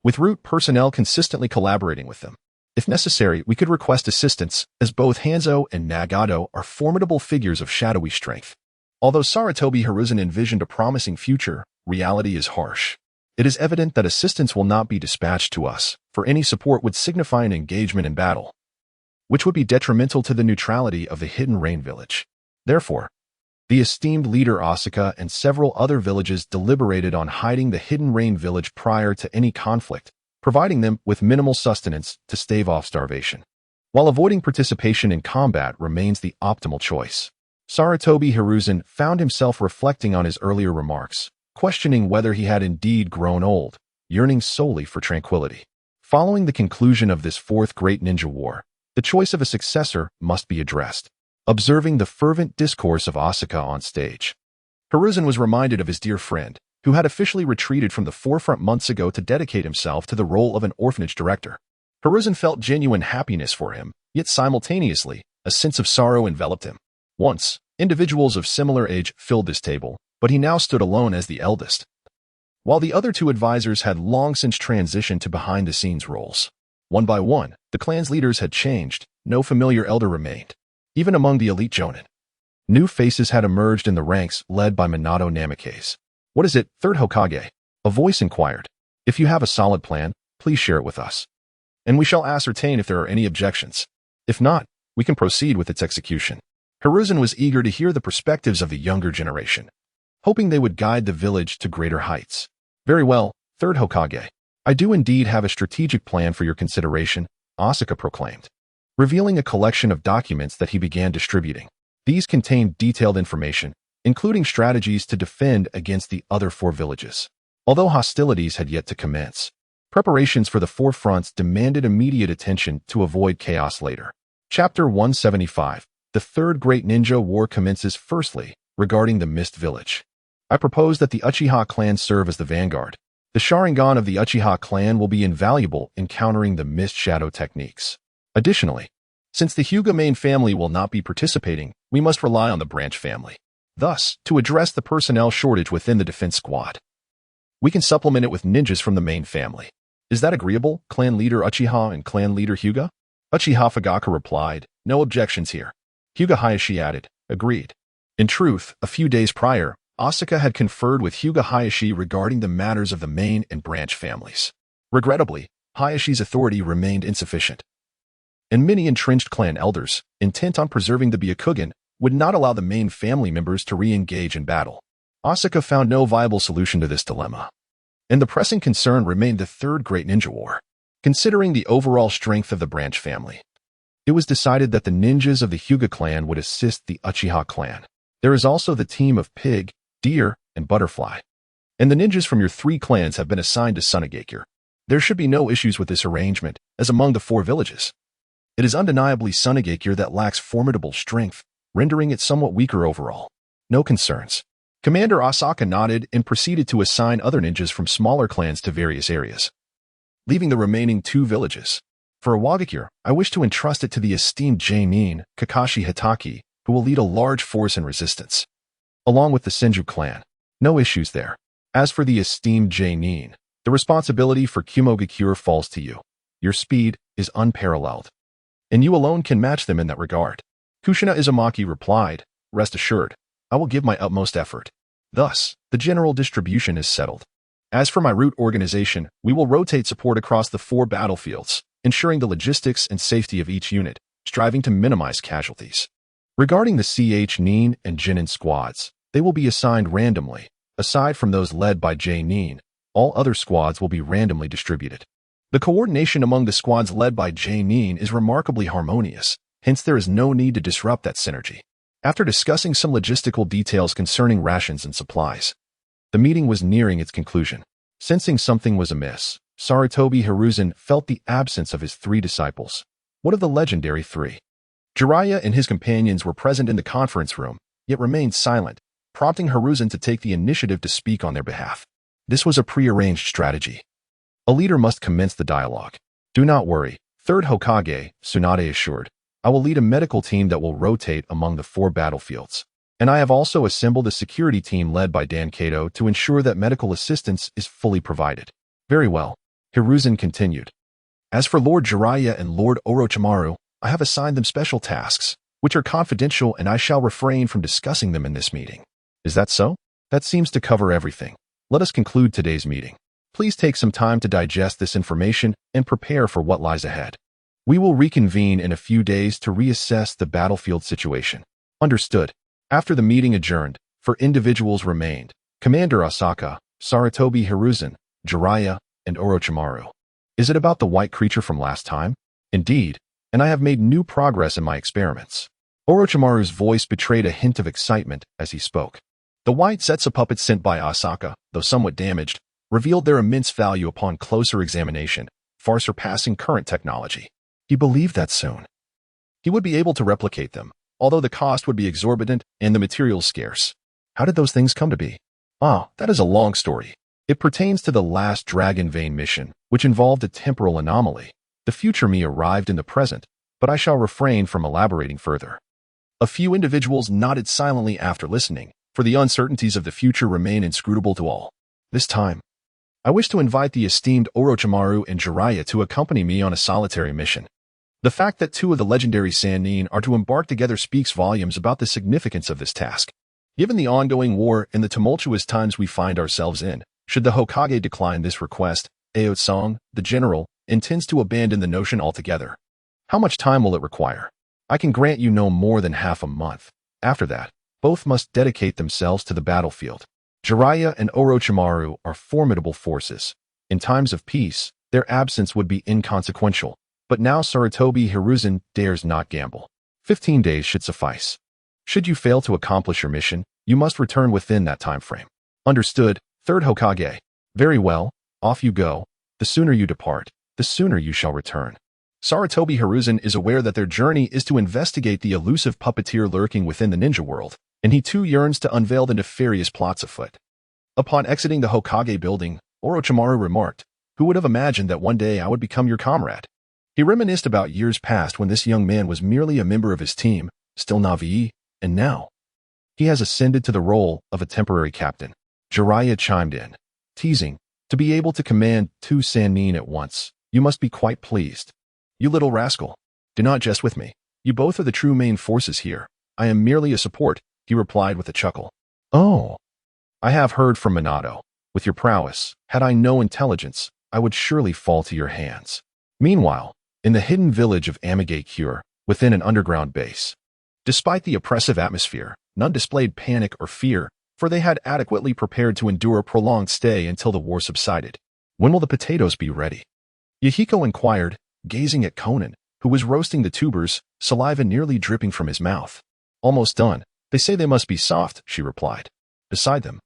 with root personnel consistently collaborating with them. If necessary, we could request assistance, as both Hanzo and Nagato are formidable figures of shadowy strength. Although Sarutobi Hiruzen envisioned a promising future, reality is harsh. It is evident that assistance will not be dispatched to us, for any support would signify an engagement in battle, which would be detrimental to the neutrality of the hidden Rain Village. Therefore, the esteemed leader Asuka and several other villages deliberated on hiding the hidden Rain Village prior to any conflict, providing them with minimal sustenance to stave off starvation. While avoiding participation in combat remains the optimal choice, Sarutobi Hiruzen found himself reflecting on his earlier remarks, questioning whether he had indeed grown old, yearning solely for tranquility. Following the conclusion of this 4th Great Ninja War, the choice of a successor must be addressed. Observing the fervent discourse of Asuka on stage, Hiruzen was reminded of his dear friend, who had officially retreated from the forefront months ago to dedicate himself to the role of an orphanage director. Hiruzen felt genuine happiness for him, yet simultaneously, a sense of sorrow enveloped him. Once, individuals of similar age filled this table, but he now stood alone as the eldest. While the other 2 advisors had long since transitioned to behind-the-scenes roles. One by one, the clan's leaders had changed, no familiar elder remained. Even among the elite Jonin, new faces had emerged in the ranks led by Minato Namikaze. What is it, 3rd Hokage? A voice inquired. If you have a solid plan, please share it with us, and we shall ascertain if there are any objections. If not, we can proceed with its execution. Hiruzen was eager to hear the perspectives of the younger generation, hoping they would guide the village to greater heights. Very well, 3rd Hokage. I do indeed have a strategic plan for your consideration, Asuka proclaimed, revealing a collection of documents that he began distributing. These contained detailed information, including strategies to defend against the other 4 villages. Although hostilities had yet to commence, preparations for the 4 fronts demanded immediate attention to avoid chaos later. Chapter 175. The 3rd Great Ninja War commences. Firstly, regarding the Mist Village. I propose that the Uchiha clan serve as the vanguard. The Sharingan of the Uchiha clan will be invaluable in countering the Mist Shadow techniques. Additionally, since the Hyuga main family will not be participating, we must rely on the branch family. Thus, to address the personnel shortage within the defense squad, we can supplement it with ninjas from the main family. Is that agreeable, clan leader Uchiha and clan leader Hyuga? Uchiha Fugaka replied, no objections here. Hyuga Hayashi added, agreed. In truth, a few days prior, Asuka had conferred with Hyuga Hayashi regarding the matters of the main and branch families. Regrettably, Hayashi's authority remained insufficient, and many entrenched clan elders, intent on preserving the Byakugan, would not allow the main family members to re-engage in battle. Asuka found no viable solution to this dilemma, and the pressing concern remained the 3rd Great Ninja War. Considering the overall strength of the branch family, it was decided that the ninjas of the Hyuga clan would assist the Uchiha clan. There is also the team of Pig, Deer, and Butterfly, and the ninjas from your 3 clans have been assigned to Sunagakure. There should be no issues with this arrangement, as among the 4 villages, it is undeniably Sunagakure that lacks formidable strength, rendering it somewhat weaker overall. No concerns. Commander Asaka nodded and proceeded to assign other ninjas from smaller clans to various areas, leaving the remaining 2 villages. For Iwagakure, I wish to entrust it to the esteemed Jainin, Kakashi Hitaki, who will lead a large force in resistance, along with the Senju clan. No issues there. As for the esteemed Jainin, the responsibility for Kumogakure falls to you. Your speed is unparalleled, and you alone can match them in that regard. Kushina Izumaki replied, rest assured, I will give my utmost effort. Thus, the general distribution is settled. As for my route organization, we will rotate support across the 4 battlefields, ensuring the logistics and safety of each unit, striving to minimize casualties. Regarding the CH Nin and Jinin squads, they will be assigned randomly, aside from those led by Jainin. All other squads will be randomly distributed. The coordination among the squads led by Janin is remarkably harmonious, hence there is no need to disrupt that synergy. After discussing some logistical details concerning rations and supplies, the meeting was nearing its conclusion. Sensing something was amiss, Sarutobi Hiruzen felt the absence of his 3 disciples. What of the legendary 3? Jiraiya and his companions were present in the conference room, yet remained silent, prompting Hiruzen to take the initiative to speak on their behalf. This was a prearranged strategy. A leader must commence the dialogue. Do not worry, 3rd Hokage, Tsunade assured. I will lead a medical team that will rotate among the 4 battlefields. And I have also assembled a security team led by Dan Kato to ensure that medical assistance is fully provided. Very well, Hiruzen continued. As for Lord Jiraiya and Lord Orochimaru, I have assigned them special tasks, which are confidential, and I shall refrain from discussing them in this meeting. Is that so? That seems to cover everything. Let us conclude today's meeting. Please take some time to digest this information and prepare for what lies ahead. We will reconvene in a few days to reassess the battlefield situation. Understood. After the meeting adjourned, 4 individuals remained: Commander Asaka, Sarutobi Hiruzen, Jiraiya, and Orochimaru. Is it about the white creature from last time? Indeed, and I have made new progress in my experiments. Orochimaru's voice betrayed a hint of excitement as he spoke. The white Zetsu puppets sent by Asaka, though somewhat damaged, revealed their immense value upon closer examination, far surpassing current technology. He believed that soon he would be able to replicate them, although the cost would be exorbitant and the materials scarce. How did those things come to be? That is a long story. It pertains to the last Dragon Vein mission, which involved a temporal anomaly. The future me arrived in the present, but I shall refrain from elaborating further. A few individuals nodded silently after listening, for the uncertainties of the future remain inscrutable to all. This time, I wish to invite the esteemed Orochimaru and Jiraiya to accompany me on a solitary mission. The fact that 2 of the legendary Sanin are to embark together speaks volumes about the significance of this task. Given the ongoing war and the tumultuous times we find ourselves in, should the Hokage decline this request, Aotsong, the general, intends to abandon the notion altogether. How much time will it require? I can grant you no more than half a month. After that, both must dedicate themselves to the battlefield. Jiraiya and Orochimaru are formidable forces. In times of peace, their absence would be inconsequential. But now Sarutobi Hiruzen dares not gamble. 15 days should suffice. Should you fail to accomplish your mission, you must return within that time frame. Understood, 3rd Hokage. Very well, off you go. The sooner you depart, the sooner you shall return. Sarutobi Hiruzen is aware that their journey is to investigate the elusive puppeteer lurking within the ninja world, and he too yearns to unveil the nefarious plots afoot. Upon exiting the Hokage building, Orochimaru remarked, "Who would have imagined that one day I would become your comrade?" He reminisced about years past when this young man was merely a member of his team, still Navi, and now he has ascended to the role of a temporary captain. Jiraiya chimed in, teasing, "To be able to command 2 Sanin at once, you must be quite pleased. You little rascal, do not jest with me. You both are the true main forces here. I am merely a support," he replied with a chuckle. "Oh, I have heard from Minato. With your prowess, had I no intelligence, I would surely fall to your hands." Meanwhile, in the hidden village of Amigakure, within an underground base, despite the oppressive atmosphere, none displayed panic or fear, for they had adequately prepared to endure a prolonged stay until the war subsided. "When will the potatoes be ready?" Yahiko inquired, gazing at Conan, who was roasting the tubers, saliva nearly dripping from his mouth. "Almost done. They say they must be soft," she replied. Beside them,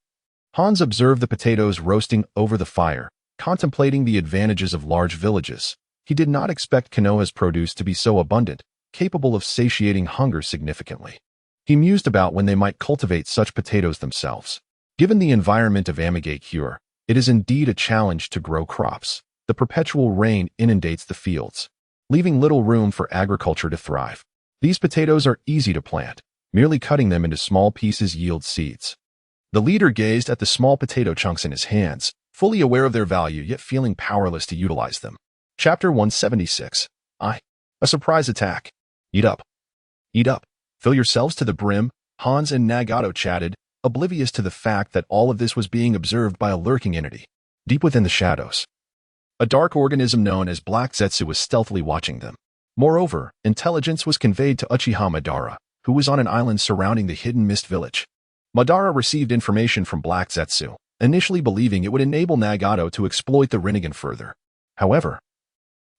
Hans observed the potatoes roasting over the fire, contemplating the advantages of large villages. He did not expect Kenoha's produce to be so abundant, capable of satiating hunger significantly. He mused about when they might cultivate such potatoes themselves. Given the environment of Amigakure, it is indeed a challenge to grow crops. The perpetual rain inundates the fields, leaving little room for agriculture to thrive. These potatoes are easy to plant. Merely cutting them into small pieces yields seeds. The leader gazed at the small potato chunks in his hands, fully aware of their value yet feeling powerless to utilize them. Chapter 176. A surprise attack. Eat up. Eat up. Fill yourselves to the brim, Hans and Nagato chatted, oblivious to the fact that all of this was being observed by a lurking entity, deep within the shadows. A dark organism known as Black Zetsu was stealthily watching them. Moreover, intelligence was conveyed to Uchiha Madara, who was on an island surrounding the hidden mist village. Madara received information from Black Zetsu, initially believing it would enable Nagato to exploit the Rinnegan further. However,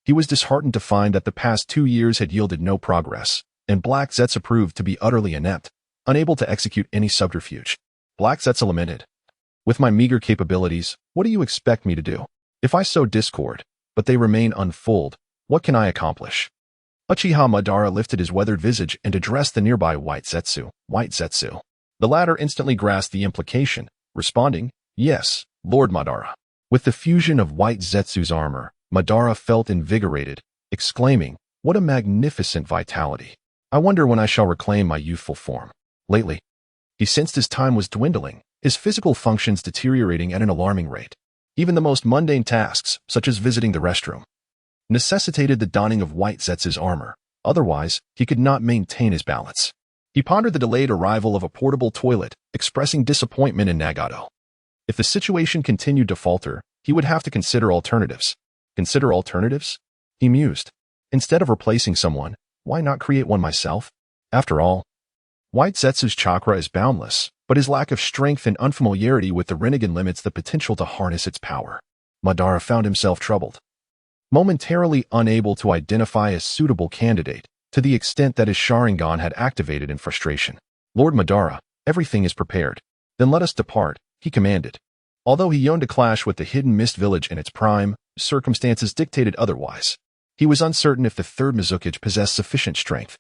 he was disheartened to find that the past 2 years had yielded no progress, and Black Zetsu proved to be utterly inept, unable to execute any subterfuge. Black Zetsu lamented, "With my meager capabilities, what do you expect me to do? If I sow discord, but they remain unfold, what can I accomplish?" Uchiha Madara lifted his weathered visage and addressed the nearby White Zetsu. The latter instantly grasped the implication, responding, "Yes, Lord Madara." With the fusion of White Zetsu's armor, Madara felt invigorated, exclaiming, "What a magnificent vitality! I wonder when I shall reclaim my youthful form." Lately, he sensed his time was dwindling, his physical functions deteriorating at an alarming rate. Even the most mundane tasks, such as visiting the restroom, necessitated the donning of White Zetsu's armor. Otherwise, he could not maintain his balance. He pondered the delayed arrival of a portable toilet, expressing disappointment in Nagato. If the situation continued to falter, he would have to consider alternatives. Consider alternatives? He mused. Instead of replacing someone, why not create one myself? After all, White Zetsu's chakra is boundless, but his lack of strength and unfamiliarity with the Rinnegan limits the potential to harness its power. Madara found himself troubled, momentarily unable to identify a suitable candidate, to the extent that his Sharingan had activated in frustration. "Lord Madara, everything is prepared. Then let us depart," he commanded. Although he yearned to clash with the Hidden Mist Village in its prime, circumstances dictated otherwise. He was uncertain if the third Mizukage possessed sufficient strength.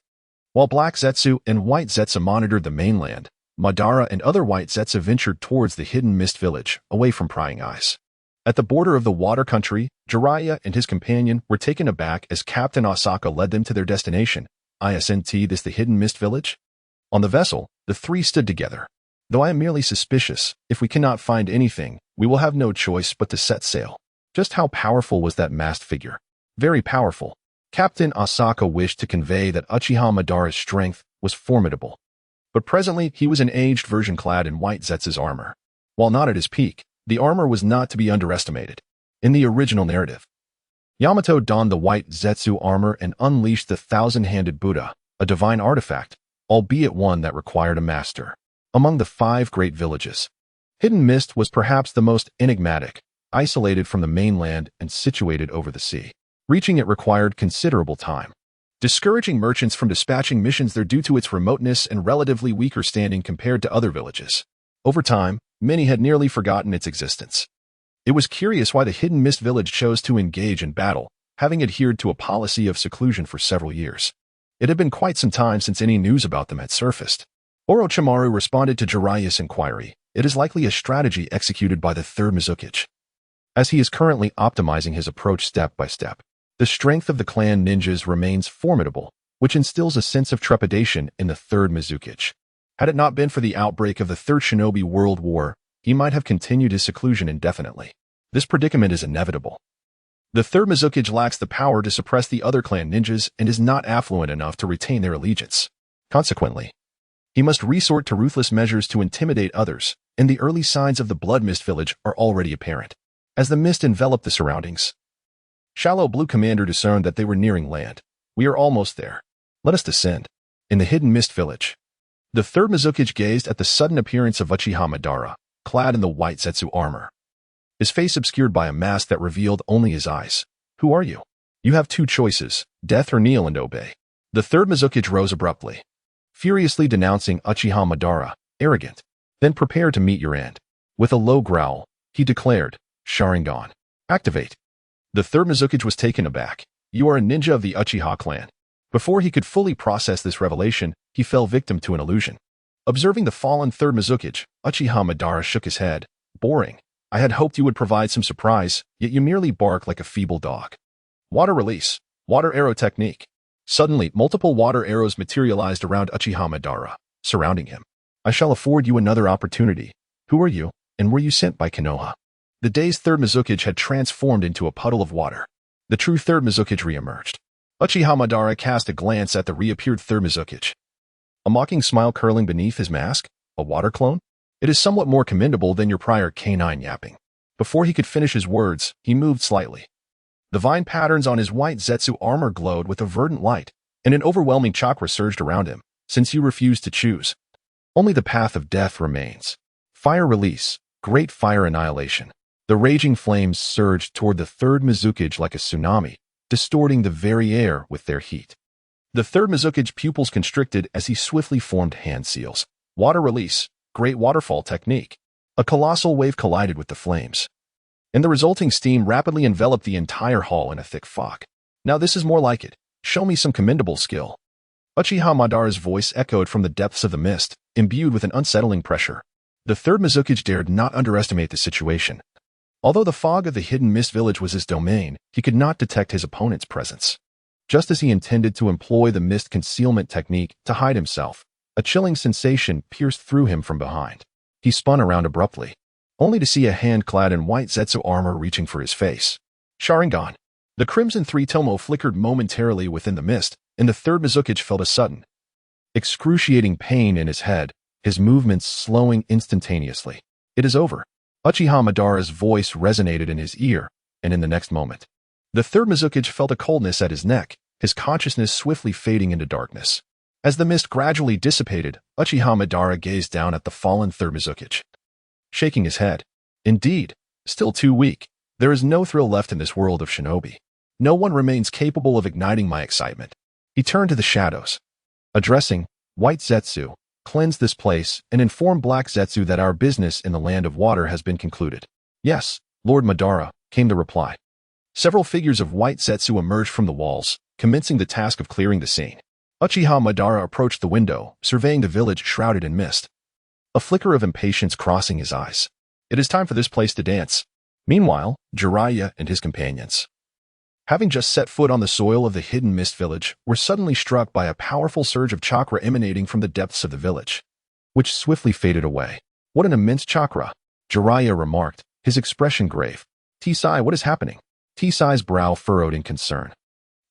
While Black Zetsu and White Zetsu monitored the mainland, Madara and other White Zetsu ventured towards the Hidden Mist Village, away from prying eyes. At the border of the water country, Jiraiya and his companion were taken aback as Captain Osaka led them to their destination. "Isn't this the Hidden Mist Village?" On the vessel, the three stood together. "Though I am merely suspicious, if we cannot find anything, we will have no choice but to set sail." Just how powerful was that masked figure? Very powerful. Captain Osaka wished to convey that Uchiha Madara's strength was formidable. But presently he was an aged version clad in White Zetsu's armor. While not at his peak, the armor was not to be underestimated. In the original narrative, Yamato donned the White Zetsu armor and unleashed the thousand-handed Buddha, a divine artifact, albeit one that required a master. Among the 5 great villages, Hidden Mist was perhaps the most enigmatic, isolated from the mainland and situated over the sea. Reaching it required considerable time, discouraging merchants from dispatching missions there due to its remoteness and relatively weaker standing compared to other villages. Over time, many had nearly forgotten its existence. It was curious why the Hidden Mist Village chose to engage in battle, having adhered to a policy of seclusion for several years. It had been quite some time since any news about them had surfaced. Orochimaru responded to Jiraiya's inquiry. "It is likely a strategy executed by the third Mizukage, as he is currently optimizing his approach step by step. The strength of the clan ninjas remains formidable, which instills a sense of trepidation in the third Mizukage. Had it not been for the outbreak of the Third Shinobi World War, he might have continued his seclusion indefinitely. This predicament is inevitable. The third Mizukage lacks the power to suppress the other clan ninjas and is not affluent enough to retain their allegiance. Consequently, he must resort to ruthless measures to intimidate others, and the early signs of the Blood Mist Village are already apparent. As the mist enveloped the surroundings, Shallow Blue Commander discerned that they were nearing land. "We are almost there. Let us descend." In the Hidden Mist Village, the third Mizukage gazed at the sudden appearance of Uchiha Madara, clad in the White Zetsu armor, his face obscured by a mask that revealed only his eyes. "Who are you? You have 2 choices, death or kneel and obey." The third Mizukage rose abruptly, furiously denouncing Uchiha Madara, arrogant, then prepare to meet your end. With a low growl, he declared, "Sharingan, activate." The third Mizukage was taken aback. "You are a ninja of the Uchiha clan." Before he could fully process this revelation, he fell victim to an illusion. Observing the fallen third Mizukage, Uchiha Madara shook his head. "Boring. I had hoped you would provide some surprise, yet you merely bark like a feeble dog." Water release. Water arrow technique. Suddenly, multiple water arrows materialized around Uchiha Madara, surrounding him. "I shall afford you another opportunity. Who are you, and were you sent by Kenoha?" The dazed third Mizukage had transformed into a puddle of water. The true third Mizukage re-emerged. Uchiha Madara cast a glance at the reappeared third Mizukage, a mocking smile curling beneath his mask. "A water clone? It is somewhat more commendable than your prior canine yapping." Before he could finish his words, he moved slightly. The vine patterns on his White Zetsu armor glowed with a verdant light, and an overwhelming chakra surged around him. "Since you refuse to choose, only the path of death remains. Fire release. Great fire annihilation. The raging flames surged toward the third Mizukage like a tsunami, distorting the very air with their heat. The third Mizukage pupils constricted as he swiftly formed hand seals. Water release, great waterfall technique. A colossal wave collided with the flames, and the resulting steam rapidly enveloped the entire hall in a thick fog. Now this is more like it. Show me some commendable skill. Uchiha Madara's voice echoed from the depths of the mist, imbued with an unsettling pressure. The third Mizukage dared not underestimate the situation. Although the fog of the hidden mist village was his domain, he could not detect his opponent's presence. Just as he intended to employ the mist concealment technique to hide himself, a chilling sensation pierced through him from behind. He spun around abruptly, only to see a hand clad in white Zetsu armor reaching for his face. Sharingan. The crimson three-tomo flickered momentarily within the mist, and the third Mizukage felt a sudden, excruciating pain in his head, his movements slowing instantaneously. It is over. Uchiha Madara's voice resonated in his ear, and in the next moment, the third Mizukage felt a coldness at his neck, his consciousness swiftly fading into darkness. As the mist gradually dissipated, Uchiha Madara gazed down at the fallen third Mizukage, shaking his head. Indeed, still too weak. There is no thrill left in this world of shinobi. No one remains capable of igniting my excitement. He turned to the shadows. Addressing White Zetsu, cleanse this place and inform Black Zetsu that our business in the land of water has been concluded. Yes, Lord Madara, came the reply. Several figures of White Zetsu emerged from the walls, commencing the task of clearing the scene. Uchiha Madara approached the window, surveying the village shrouded in mist, a flicker of impatience crossing his eyes. It is time for this place to dance. Meanwhile, Jiraiya and his companions, having just set foot on the soil of the hidden mist village, were suddenly struck by a powerful surge of chakra emanating from the depths of the village, which swiftly faded away. What an immense chakra, Jiraiya remarked, his expression grave. Tisai, what is happening? Tisai's brow furrowed in concern.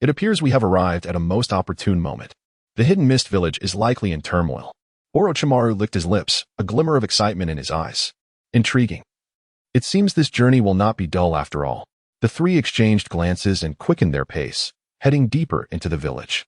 It appears we have arrived at a most opportune moment. The hidden mist village is likely in turmoil. Orochimaru licked his lips, a glimmer of excitement in his eyes. Intriguing. It seems this journey will not be dull after all. The three exchanged glances and quickened their pace, heading deeper into the village.